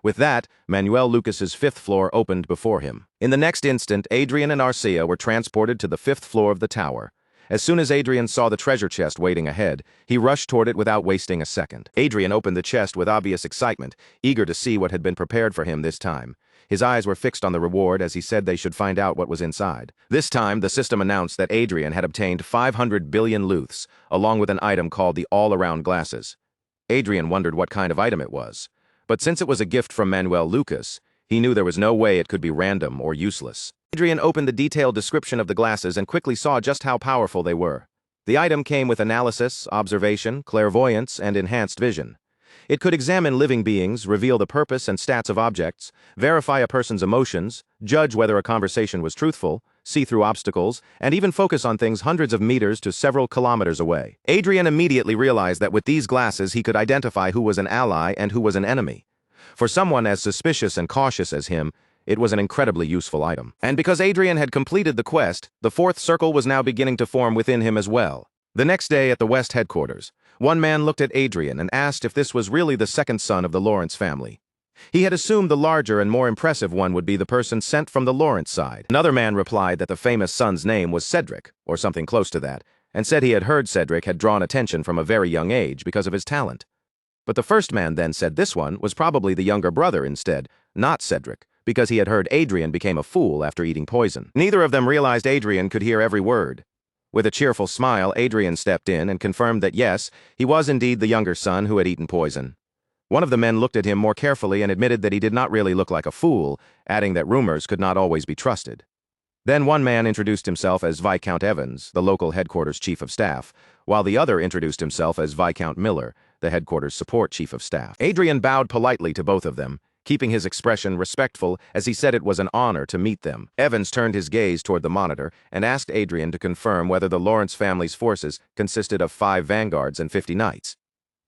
With that, Manuel Lucas's 5th floor opened before him. In the next instant, Adrien and Arcia were transported to the 5th floor of the tower. As soon as Adrien saw the treasure chest waiting ahead, he rushed toward it without wasting a second. Adrien opened the chest with obvious excitement, eager to see what had been prepared for him this time. His eyes were fixed on the reward as he said they should find out what was inside. This time, the system announced that Adrien had obtained 500 billion luths, along with an item called the all-around glasses. Adrien wondered what kind of item it was. But since it was a gift from Manuel Lucas, he knew there was no way it could be random or useless. Adrien opened the detailed description of the glasses and quickly saw just how powerful they were. The item came with analysis, observation, clairvoyance, and enhanced vision. It could examine living beings, reveal the purpose and stats of objects, verify a person's emotions, judge whether a conversation was truthful, see through obstacles, and even focus on things hundreds of meters to several kilometers away. Adrien immediately realized that with these glasses he could identify who was an ally and who was an enemy. For someone as suspicious and cautious as him, it was an incredibly useful item. And because Adrien had completed the quest, the fourth circle was now beginning to form within him as well. The next day at the West headquarters, one man looked at Adrien and asked if this was really the second son of the Lawrence family. He had assumed the larger and more impressive one would be the person sent from the Lawrence side. Another man replied that the famous son's name was Cedric, or something close to that, and said he had heard Cedric had drawn attention from a very young age because of his talent. But the first man then said this one was probably the younger brother instead, not Cedric, because he had heard Adrien became a fool after eating poison. Neither of them realized Adrien could hear every word. With a cheerful smile, Adrien stepped in and confirmed that yes, he was indeed the younger son who had eaten poison. One of the men looked at him more carefully and admitted that he did not really look like a fool, adding that rumors could not always be trusted. Then one man introduced himself as Viscount Evans, the local headquarters chief of staff, while the other introduced himself as Viscount Miller, the headquarters support chief of staff. Adrien bowed politely to both of them, keeping his expression respectful as he said it was an honor to meet them. Evans turned his gaze toward the monitor and asked Adrien to confirm whether the Lawrence family's forces consisted of 5 vanguards and 50 knights.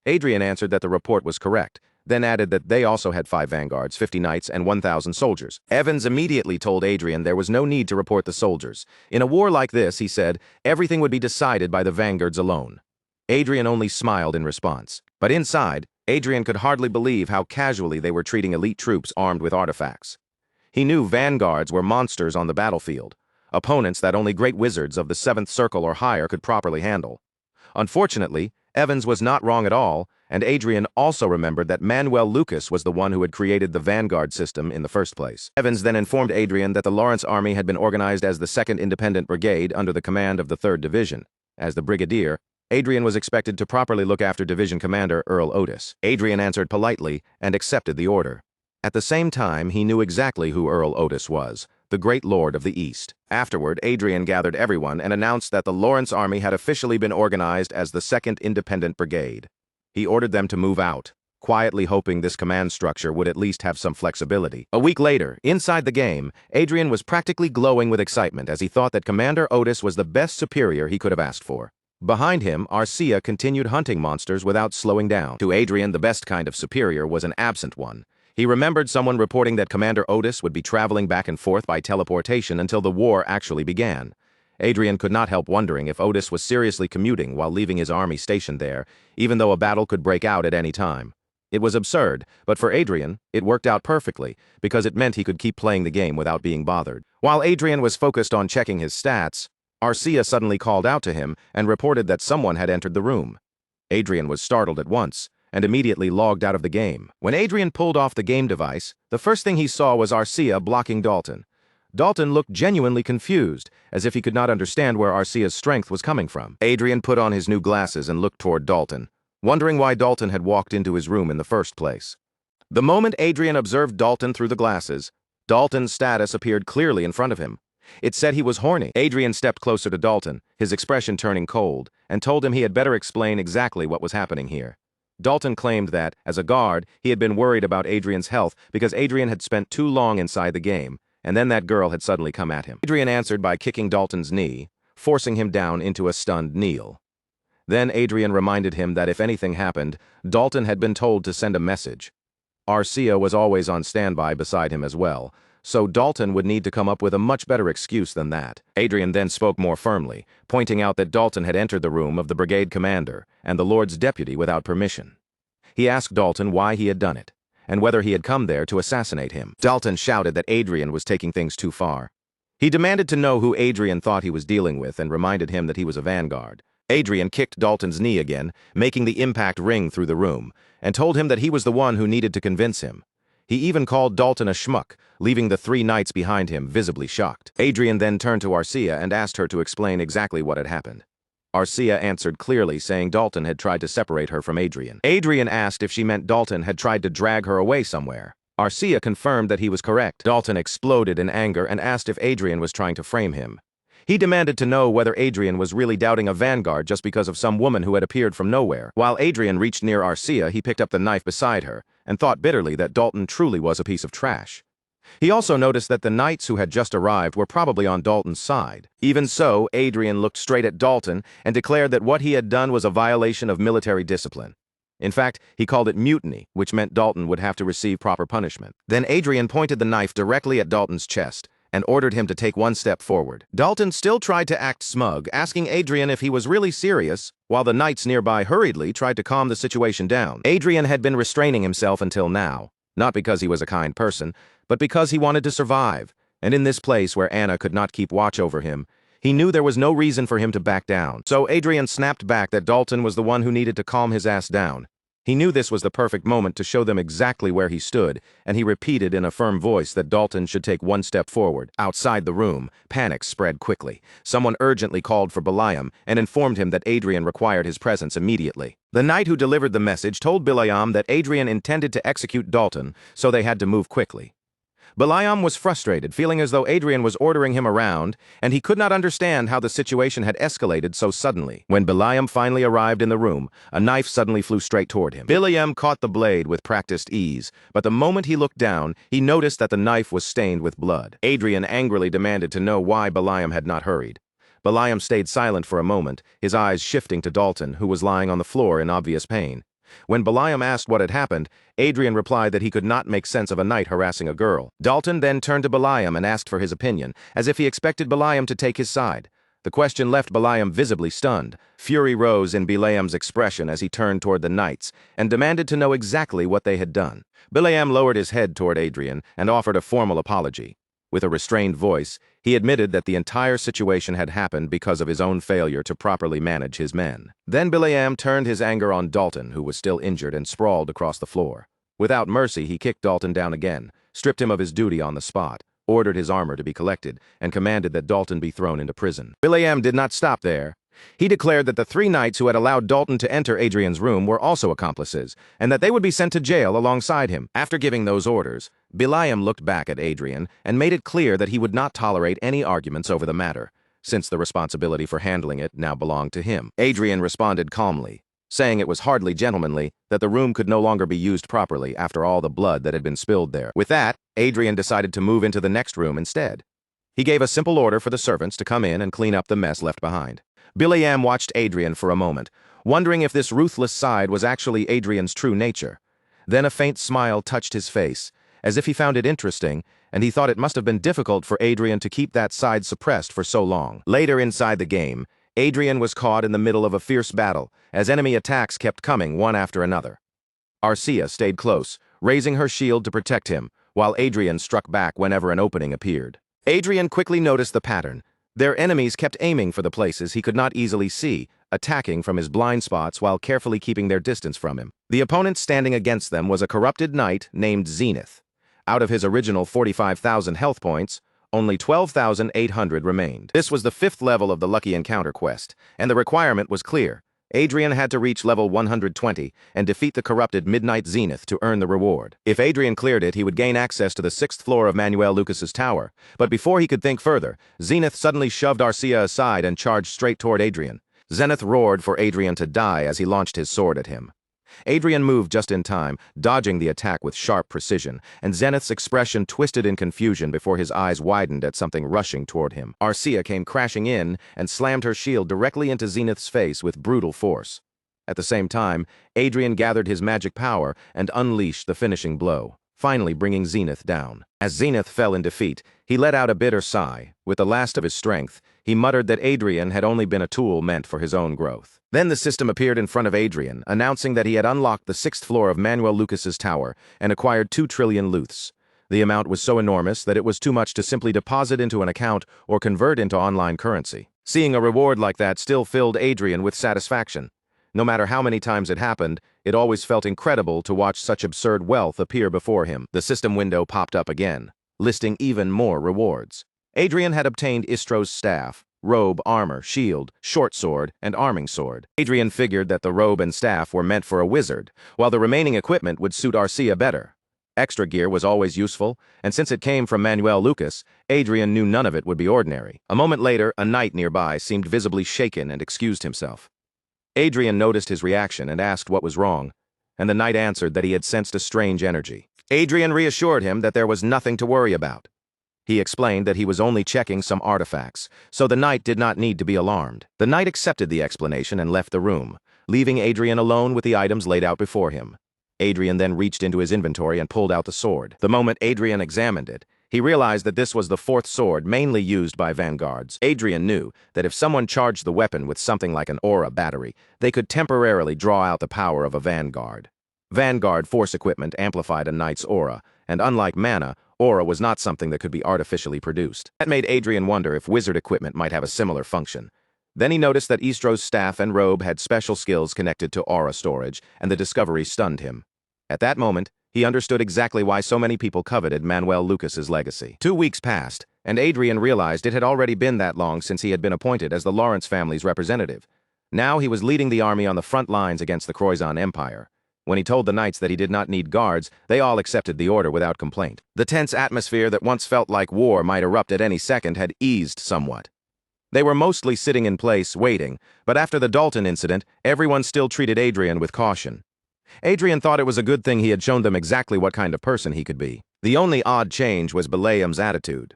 Adrien answered that the report was correct, then added that they also had 5 vanguards, 50 knights, and 1,000 soldiers. Evans immediately told Adrien there was no need to report the soldiers. In a war like this, he said, everything would be decided by the vanguards alone. Adrien only smiled in response. But inside, Adrien could hardly believe how casually they were treating elite troops armed with artifacts. He knew vanguards were monsters on the battlefield, opponents that only great wizards of the 7th circle or higher could properly handle. Unfortunately, Evans was not wrong at all, and Adrien also remembered that Manuel Lucas was the one who had created the vanguard system in the first place. Evans then informed Adrien that the Lawrence army had been organized as the 2nd Independent Brigade under the command of the 3rd Division. As the brigadier, Adrien was expected to properly look after Division Commander Earl Otis. Adrien answered politely and accepted the order. At the same time, he knew exactly who Earl Otis was, the Great Lord of the East. Afterward, Adrien gathered everyone and announced that the Lawrence army had officially been organized as the 2nd Independent Brigade. He ordered them to move out, quietly hoping this command structure would at least have some flexibility. A week later, inside the game, Adrien was practically glowing with excitement as he thought that Commander Otis was the best superior he could have asked for. Behind him, Arcia continued hunting monsters without slowing down. To Adrien, the best kind of superior was an absent one. He remembered someone reporting that Commander Otis would be traveling back and forth by teleportation until the war actually began. Adrien could not help wondering if Otis was seriously commuting while leaving his army stationed there, even though a battle could break out at any time. It was absurd, but for Adrien, it worked out perfectly, because it meant he could keep playing the game without being bothered. While Adrien was focused on checking his stats, Arcia suddenly called out to him and reported that someone had entered the room. Adrien was startled at once and immediately logged out of the game. When Adrien pulled off the game device, the first thing he saw was Arcia blocking Dalton. Dalton looked genuinely confused, as if he could not understand where Arcia's strength was coming from. Adrien put on his new glasses and looked toward Dalton, wondering why Dalton had walked into his room in the first place. The moment Adrien observed Dalton through the glasses, Dalton's status appeared clearly in front of him. It said he was horny. Adrien stepped closer to Dalton, his expression turning cold, and told him he had better explain exactly what was happening here. Dalton claimed that, as a guard, he had been worried about Adrien's health because Adrien had spent too long inside the game, and then that girl had suddenly come at him. Adrien answered by kicking Dalton's knee, forcing him down into a stunned kneel. Then Adrien reminded him that if anything happened, Dalton had been told to send a message. Arcia was always on standby beside him as well, so Dalton would need to come up with a much better excuse than that. Adrien then spoke more firmly, pointing out that Dalton had entered the room of the brigade commander and the Lord's deputy without permission. He asked Dalton why he had done it, and whether he had come there to assassinate him. Dalton shouted that Adrien was taking things too far. He demanded to know who Adrien thought he was dealing with and reminded him that he was a vanguard. Adrien kicked Dalton's knee again, making the impact ring through the room, and told him that he was the one who needed to convince him. He even called Dalton a schmuck, leaving the three knights behind him visibly shocked. Adrien then turned to Arcia and asked her to explain exactly what had happened. Arcia answered clearly, saying Dalton had tried to separate her from Adrien. Adrien asked if she meant Dalton had tried to drag her away somewhere. Arcia confirmed that he was correct. Dalton exploded in anger and asked if Adrien was trying to frame him. He demanded to know whether Adrien was really doubting a vanguard just because of some woman who had appeared from nowhere. While Adrien reached near Arcia, he picked up the knife beside her and thought bitterly that Dalton truly was a piece of trash. He also noticed that the knights who had just arrived were probably on Dalton's side. Even so, Adrien looked straight at Dalton and declared that what he had done was a violation of military discipline. In fact, he called it mutiny, which meant Dalton would have to receive proper punishment. Then Adrien pointed the knife directly at Dalton's chest and ordered him to take one step forward. Dalton still tried to act smug, asking Adrien if he was really serious, while the knights nearby hurriedly tried to calm the situation down. Adrien had been restraining himself until now, not because he was a kind person, but because he wanted to survive, and in this place where Anna could not keep watch over him, he knew there was no reason for him to back down. So Adrien snapped back that Dalton was the one who needed to calm his ass down. He knew this was the perfect moment to show them exactly where he stood, and he repeated in a firm voice that Dalton should take one step forward. Outside the room, panic spread quickly. Someone urgently called for Bilayam and informed him that Adrien required his presence immediately. The knight who delivered the message told Bilayam that Adrien intended to execute Dalton, so they had to move quickly. Bilayam was frustrated, feeling as though Adrien was ordering him around, and he could not understand how the situation had escalated so suddenly. When Bilayam finally arrived in the room, a knife suddenly flew straight toward him. Bilayam caught the blade with practiced ease, but the moment he looked down, he noticed that the knife was stained with blood. Adrien angrily demanded to know why Bilayam had not hurried. Bilayam stayed silent for a moment, his eyes shifting to Dalton, who was lying on the floor in obvious pain. When Bilayam asked what had happened, Adrien replied that he could not make sense of a knight harassing a girl. Dalton then turned to Bilayam and asked for his opinion, as if he expected Bilayam to take his side. The question left Bilayam visibly stunned. Fury rose in Bilayam's expression as he turned toward the knights and demanded to know exactly what they had done. Bilayam lowered his head toward Adrien and offered a formal apology. With a restrained voice, he admitted that the entire situation had happened because of his own failure to properly manage his men. Then Bilayam turned his anger on Dalton, who was still injured and sprawled across the floor. Without mercy, he kicked Dalton down again, stripped him of his duty on the spot, ordered his armor to be collected, and commanded that Dalton be thrown into prison. Bilayam did not stop there. He declared that the three knights who had allowed Dalton to enter Adrien's room were also accomplices, and that they would be sent to jail alongside him. After giving those orders, Bilayam looked back at Adrien and made it clear that he would not tolerate any arguments over the matter, since the responsibility for handling it now belonged to him. Adrien responded calmly, saying it was hardly gentlemanly that the room could no longer be used properly after all the blood that had been spilled there. With that, Adrien decided to move into the next room instead. He gave a simple order for the servants to come in and clean up the mess left behind. Bilayam watched Adrien for a moment, wondering if this ruthless side was actually Adrien's true nature. Then a faint smile touched his face, as if he found it interesting, and he thought it must have been difficult for Adrien to keep that side suppressed for so long. Later inside the game, Adrien was caught in the middle of a fierce battle, as enemy attacks kept coming one after another. Arcia stayed close, raising her shield to protect him, while Adrien struck back whenever an opening appeared. Adrien quickly noticed the pattern. Their enemies kept aiming for the places he could not easily see, attacking from his blind spots while carefully keeping their distance from him. The opponent standing against them was a corrupted knight named Zenith. Out of his original 45,000 health points, only 12,800 remained. This was the 5th level of the Lucky Encounter quest, and the requirement was clear. Adrien had to reach level 120 and defeat the corrupted Midnight Zenith to earn the reward. If Adrien cleared it, he would gain access to the 6th floor of Manuel Lucas's tower. But before he could think further, Zenith suddenly shoved Arcia aside and charged straight toward Adrien. Zenith roared for Adrien to die as he launched his sword at him. Adrien moved just in time, dodging the attack with sharp precision, and Zenith's expression twisted in confusion before his eyes widened at something rushing toward him. Arcia came crashing in and slammed her shield directly into Zenith's face with brutal force. At the same time, Adrien gathered his magic power and unleashed the finishing blow, finally bringing Zenith down. As Zenith fell in defeat, he let out a bitter sigh. With the last of his strength, he muttered that Adrien had only been a tool meant for his own growth. Then the system appeared in front of Adrien, announcing that he had unlocked the 6th floor of Manuel Lucas's tower and acquired 2 trillion luths. The amount was so enormous that it was too much to simply deposit into an account or convert into online currency. Seeing a reward like that still filled Adrien with satisfaction. No matter how many times it happened, it always felt incredible to watch such absurd wealth appear before him. The system window popped up again, listing even more rewards. Adrien had obtained Istro's staff, robe, armor, shield, short sword, and arming sword. Adrien figured that the robe and staff were meant for a wizard, while the remaining equipment would suit Arcia better. Extra gear was always useful, and since it came from Manuel Lucas, Adrien knew none of it would be ordinary. A moment later, a knight nearby seemed visibly shaken and excused himself. Adrien noticed his reaction and asked what was wrong, and the knight answered that he had sensed a strange energy. Adrien reassured him that there was nothing to worry about. He explained that he was only checking some artifacts, so the knight did not need to be alarmed. The knight accepted the explanation and left the room, leaving Adrien alone with the items laid out before him. Adrien then reached into his inventory and pulled out the sword. The moment Adrien examined it, he realized that this was the fourth sword mainly used by vanguards. Adrien knew that if someone charged the weapon with something like an aura battery, they could temporarily draw out the power of a vanguard. Vanguard force equipment amplified a knight's aura, and unlike mana, aura was not something that could be artificially produced. That made Adrien wonder if wizard equipment might have a similar function. Then he noticed that Istro's staff and robe had special skills connected to aura storage, and the discovery stunned him. At that moment, he understood exactly why so many people coveted Manuel Lucas's legacy. 2 weeks passed, and Adrien realized it had already been that long since he had been appointed as the Lawrence family's representative. Now he was leading the army on the front lines against the Croizon Empire. When he told the knights that he did not need guards, they all accepted the order without complaint. The tense atmosphere that once felt like war might erupt at any second had eased somewhat. They were mostly sitting in place, waiting, but after the Dalton incident, everyone still treated Adrien with caution. Adrien thought it was a good thing he had shown them exactly what kind of person he could be. The only odd change was Balaam's attitude.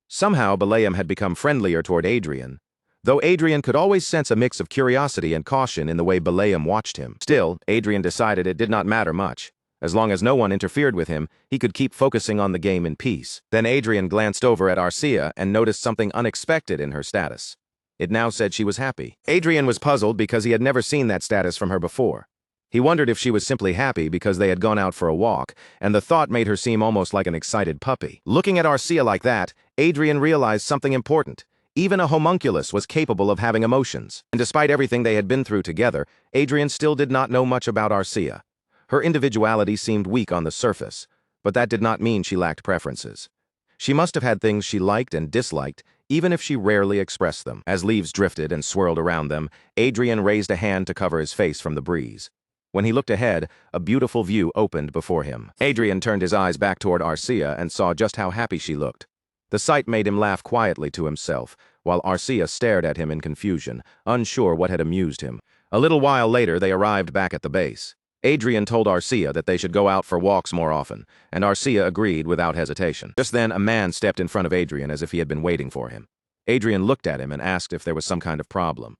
Somehow Balaam had become friendlier toward Adrien, though Adrien could always sense a mix of curiosity and caution in the way Balaam watched him. Still, Adrien decided it did not matter much. As long as no one interfered with him, he could keep focusing on the game in peace. Then Adrien glanced over at Arcia and noticed something unexpected in her status. It now said she was happy. Adrien was puzzled because he had never seen that status from her before. He wondered if she was simply happy because they had gone out for a walk, and the thought made her seem almost like an excited puppy. Looking at Arcia like that, Adrien realized something important. Even a homunculus was capable of having emotions. And despite everything they had been through together, Adrien still did not know much about Arcia. Her individuality seemed weak on the surface, but that did not mean she lacked preferences. She must have had things she liked and disliked, even if she rarely expressed them. As leaves drifted and swirled around them, Adrien raised a hand to cover his face from the breeze. When he looked ahead, a beautiful view opened before him. Adrien turned his eyes back toward Arcia and saw just how happy she looked. The sight made him laugh quietly to himself, while Arcia stared at him in confusion, unsure what had amused him. A little while later, they arrived back at the base. Adrien told Arcia that they should go out for walks more often, and Arcia agreed without hesitation. Just then, a man stepped in front of Adrien as if he had been waiting for him. Adrien looked at him and asked if there was some kind of problem.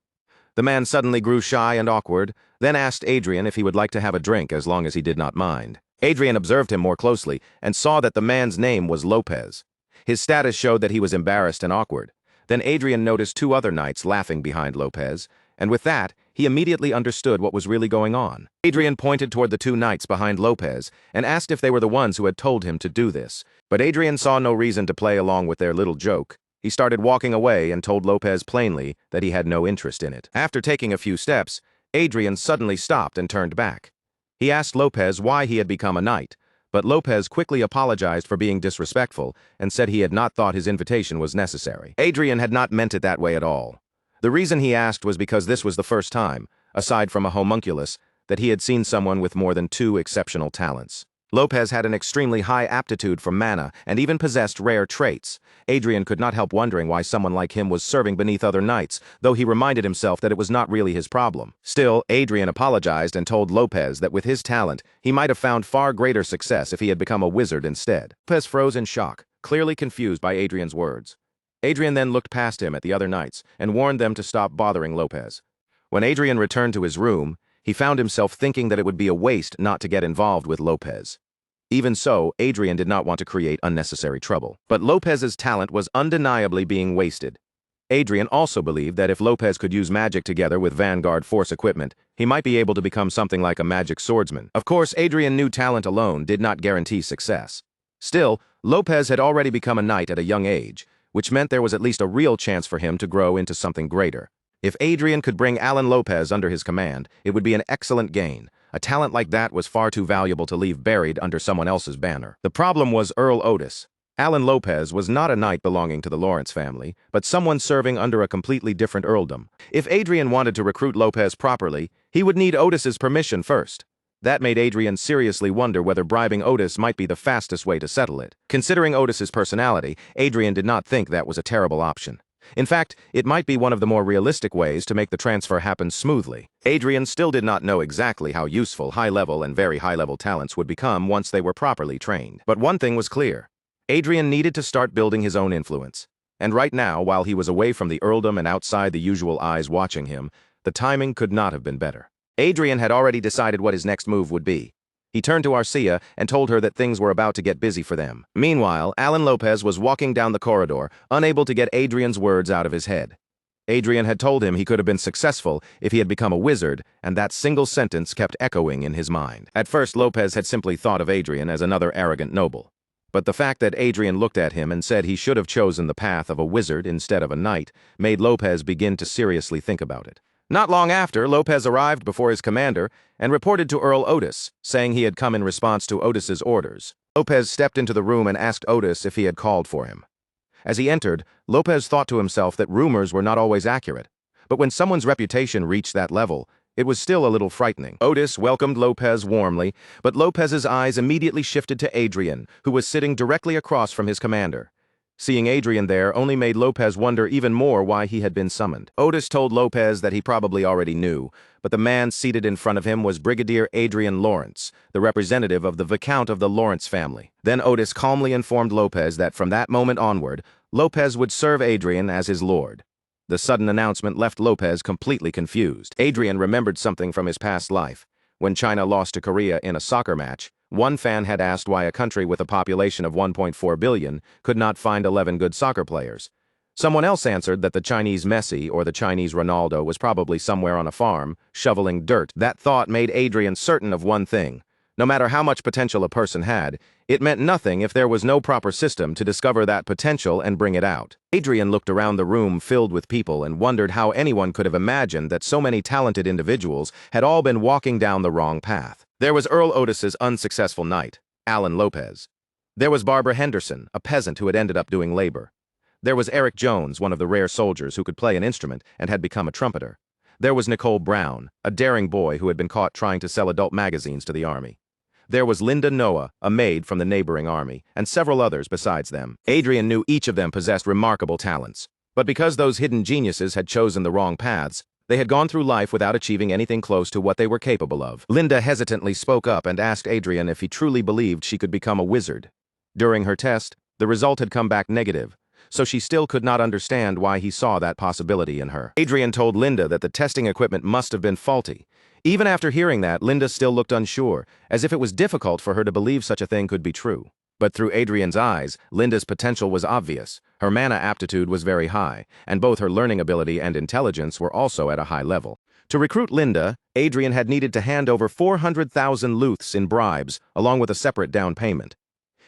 The man suddenly grew shy and awkward, then asked Adrien if he would like to have a drink as long as he did not mind. Adrien observed him more closely and saw that the man's name was Lopez. His status showed that he was embarrassed and awkward. Then Adrien noticed 2 other knights laughing behind Lopez, and with that, he immediately understood what was really going on. Adrien pointed toward the 2 knights behind Lopez and asked if they were the ones who had told him to do this. But Adrien saw no reason to play along with their little joke. He started walking away and told Lopez plainly that he had no interest in it. After taking a few steps, Adrien suddenly stopped and turned back. He asked Lopez why he had become a knight, but Lopez quickly apologized for being disrespectful and said he had not thought his invitation was necessary. Adrien had not meant it that way at all. The reason he asked was because this was the first time, aside from a homunculus, that he had seen someone with more than 2 exceptional talents. Lopez had an extremely high aptitude for mana and even possessed rare traits. Adrien could not help wondering why someone like him was serving beneath other knights, though he reminded himself that it was not really his problem. Still, Adrien apologized and told Lopez that with his talent, he might have found far greater success if he had become a wizard instead. Lopez froze in shock, clearly confused by Adrien's words. Adrien then looked past him at the other knights and warned them to stop bothering Lopez. When Adrien returned to his room, he found himself thinking that it would be a waste not to get involved with Lopez. Even so, Adrien did not want to create unnecessary trouble. But Lopez's talent was undeniably being wasted. Adrien also believed that if Lopez could use magic together with Vanguard force equipment, he might be able to become something like a magic swordsman. Of course, Adrien knew talent alone did not guarantee success. Still, Lopez had already become a knight at a young age, which meant there was at least a real chance for him to grow into something greater. If Adrien could bring Alan Lopez under his command, it would be an excellent gain. A talent like that was far too valuable to leave buried under someone else's banner. The problem was Earl Otis. Alan Lopez was not a knight belonging to the Lawrence family, but someone serving under a completely different earldom. If Adrien wanted to recruit Lopez properly, he would need Otis's permission first. That made Adrien seriously wonder whether bribing Otis might be the fastest way to settle it. Considering Otis's personality, Adrien did not think that was a terrible option. In fact, it might be one of the more realistic ways to make the transfer happen smoothly. Adrien still did not know exactly how useful high-level and very high-level talents would become once they were properly trained. But one thing was clear. Adrien needed to start building his own influence. And right now, while he was away from the earldom and outside the usual eyes watching him, the timing could not have been better. Adrien had already decided what his next move would be. He turned to Arcia and told her that things were about to get busy for them. Meanwhile, Alan Lopez was walking down the corridor, unable to get Adrien's words out of his head. Adrien had told him he could have been successful if he had become a wizard, and that single sentence kept echoing in his mind. At first, Lopez had simply thought of Adrien as another arrogant noble. But the fact that Adrien looked at him and said he should have chosen the path of a wizard instead of a knight made Lopez begin to seriously think about it. Not long after, Lopez arrived before his commander and reported to Earl Otis, saying he had come in response to Otis's orders. Lopez stepped into the room and asked Otis if he had called for him. As he entered, Lopez thought to himself that rumors were not always accurate, but when someone's reputation reached that level, it was still a little frightening. Otis welcomed Lopez warmly, but Lopez's eyes immediately shifted to Adrien, who was sitting directly across from his commander. Seeing Adrien there only made Lopez wonder even more why he had been summoned. Otis told Lopez that he probably already knew, but the man seated in front of him was Brigadier Adrien Lawrence, the representative of the Viscount of the Lawrence family. Then Otis calmly informed Lopez that from that moment onward, Lopez would serve Adrien as his lord. The sudden announcement left Lopez completely confused. Adrien remembered something from his past life. When China lost to Korea in a soccer match, one fan had asked why a country with a population of 1.4 billion could not find 11 good soccer players. Someone else answered that the Chinese Messi or the Chinese Ronaldo was probably somewhere on a farm, shoveling dirt. That thought made Adrien certain of one thing. No matter how much potential a person had, it meant nothing if there was no proper system to discover that potential and bring it out. Adrien looked around the room filled with people and wondered how anyone could have imagined that so many talented individuals had all been walking down the wrong path. There was Earl Otis's unsuccessful knight, Alan Lopez. There was Barbara Henderson, a peasant who had ended up doing labor. There was Eric Jones, one of the rare soldiers who could play an instrument and had become a trumpeter. There was Nicole Brown, a daring boy who had been caught trying to sell adult magazines to the army. There was Linda Noah, a maid from the neighboring army, and several others besides them. Adrien knew each of them possessed remarkable talents. But because those hidden geniuses had chosen the wrong paths, they had gone through life without achieving anything close to what they were capable of. Linda hesitantly spoke up and asked Adrien if he truly believed she could become a wizard. During her test, the result had come back negative, so she still could not understand why he saw that possibility in her. Adrien told Linda that the testing equipment must have been faulty. Even after hearing that, Linda still looked unsure, as if it was difficult for her to believe such a thing could be true. But through Adrien's eyes, Linda's potential was obvious. Her mana aptitude was very high, and both her learning ability and intelligence were also at a high level. To recruit Linda, Adrien had needed to hand over 400,000 luths in bribes, along with a separate down payment.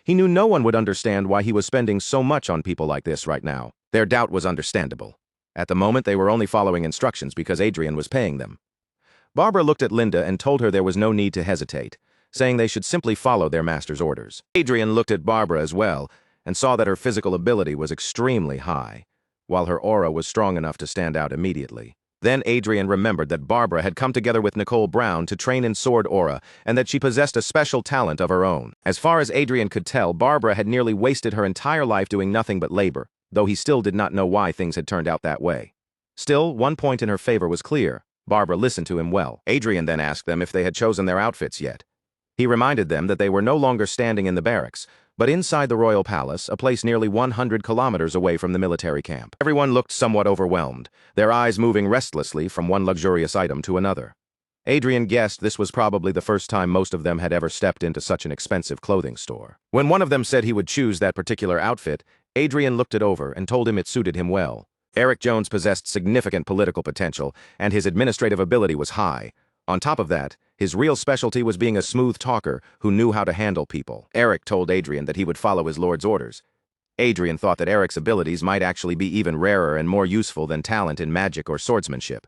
He knew no one would understand why he was spending so much on people like this right now. Their doubt was understandable. At the moment, they were only following instructions because Adrien was paying them. Barbara looked at Linda and told her there was no need to hesitate, saying they should simply follow their master's orders. Adrien looked at Barbara as well and saw that her physical ability was extremely high, while her aura was strong enough to stand out immediately. Then Adrien remembered that Barbara had come together with Nicole Brown to train in sword aura and that she possessed a special talent of her own. As far as Adrien could tell, Barbara had nearly wasted her entire life doing nothing but labor, though he still did not know why things had turned out that way. Still, one point in her favor was clear. Barbara listened to him well. Adrien then asked them if they had chosen their outfits yet. He reminded them that they were no longer standing in the barracks, but inside the royal palace, a place nearly 100 kilometers away from the military camp. Everyone looked somewhat overwhelmed, their eyes moving restlessly from one luxurious item to another. Adrien guessed this was probably the first time most of them had ever stepped into such an expensive clothing store. When one of them said he would choose that particular outfit, Adrien looked it over and told him it suited him well. Eric Jones possessed significant political potential, and his administrative ability was high. On top of that, his real specialty was being a smooth talker who knew how to handle people. Eric told Adrien that he would follow his lord's orders. Adrien thought that Eric's abilities might actually be even rarer and more useful than talent in magic or swordsmanship.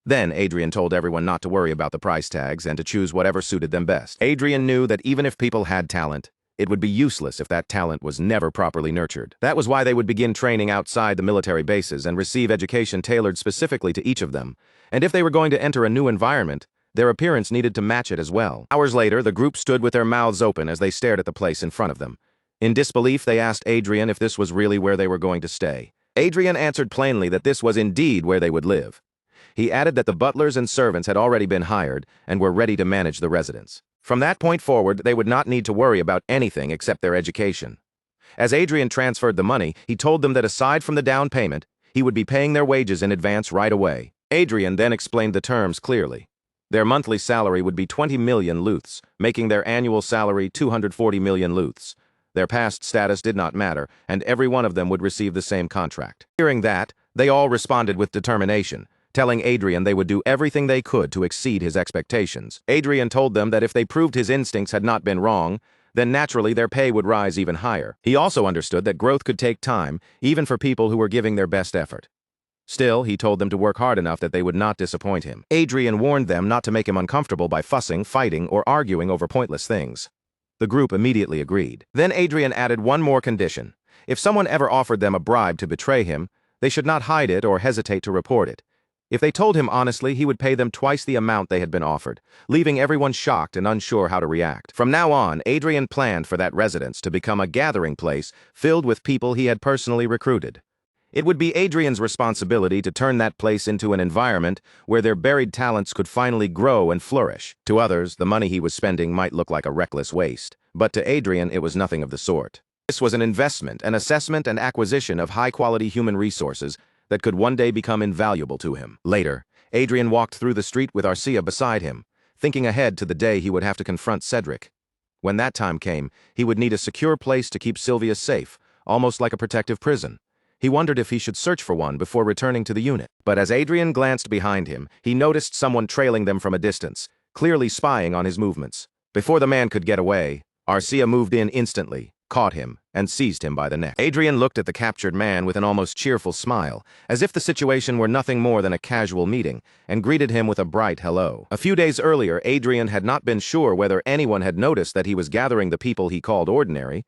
Then Adrien told everyone not to worry about the price tags and to choose whatever suited them best. Adrien knew that even if people had talent, it would be useless if that talent was never properly nurtured. That was why they would begin training outside the military bases and receive education tailored specifically to each of them. And if they were going to enter a new environment, their appearance needed to match it as well. Hours later, the group stood with their mouths open as they stared at the place in front of them. In disbelief, they asked Adrien if this was really where they were going to stay. Adrien answered plainly that this was indeed where they would live. He added that the butlers and servants had already been hired and were ready to manage the residence. From that point forward, they would not need to worry about anything except their education. As Adrien transferred the money, he told them that aside from the down payment, he would be paying their wages in advance right away. Adrien then explained the terms clearly. Their monthly salary would be 20 million luths, making their annual salary 240 million luths. Their past status did not matter, and every one of them would receive the same contract. Hearing that, they all responded with determination, telling Adrien they would do everything they could to exceed his expectations. Adrien told them that if they proved his instincts had not been wrong, then naturally their pay would rise even higher. He also understood that growth could take time, even for people who were giving their best effort. Still, he told them to work hard enough that they would not disappoint him. Adrien warned them not to make him uncomfortable by fussing, fighting, or arguing over pointless things. The group immediately agreed. Then Adrien added one more condition. If someone ever offered them a bribe to betray him, they should not hide it or hesitate to report it. If they told him honestly, he would pay them twice the amount they had been offered, leaving everyone shocked and unsure how to react. From now on, Adrien planned for that residence to become a gathering place filled with people he had personally recruited. It would be Adrien's responsibility to turn that place into an environment where their buried talents could finally grow and flourish. To others, the money he was spending might look like a reckless waste, but to Adrien, it was nothing of the sort. This was an investment, an assessment and acquisition of high-quality human resources that could one day become invaluable to him. Later, Adrien walked through the street with Arcia beside him, thinking ahead to the day he would have to confront Cedric. When that time came, he would need a secure place to keep Sylvia safe, almost like a protective prison. He wondered if he should search for one before returning to the unit. But as Adrien glanced behind him, he noticed someone trailing them from a distance, clearly spying on his movements. Before the man could get away, Arcia moved in instantly, caught him, and seized him by the neck. Adrien looked at the captured man with an almost cheerful smile, as if the situation were nothing more than a casual meeting, and greeted him with a bright hello. A few days earlier, Adrien had not been sure whether anyone had noticed that he was gathering the people he called ordinary,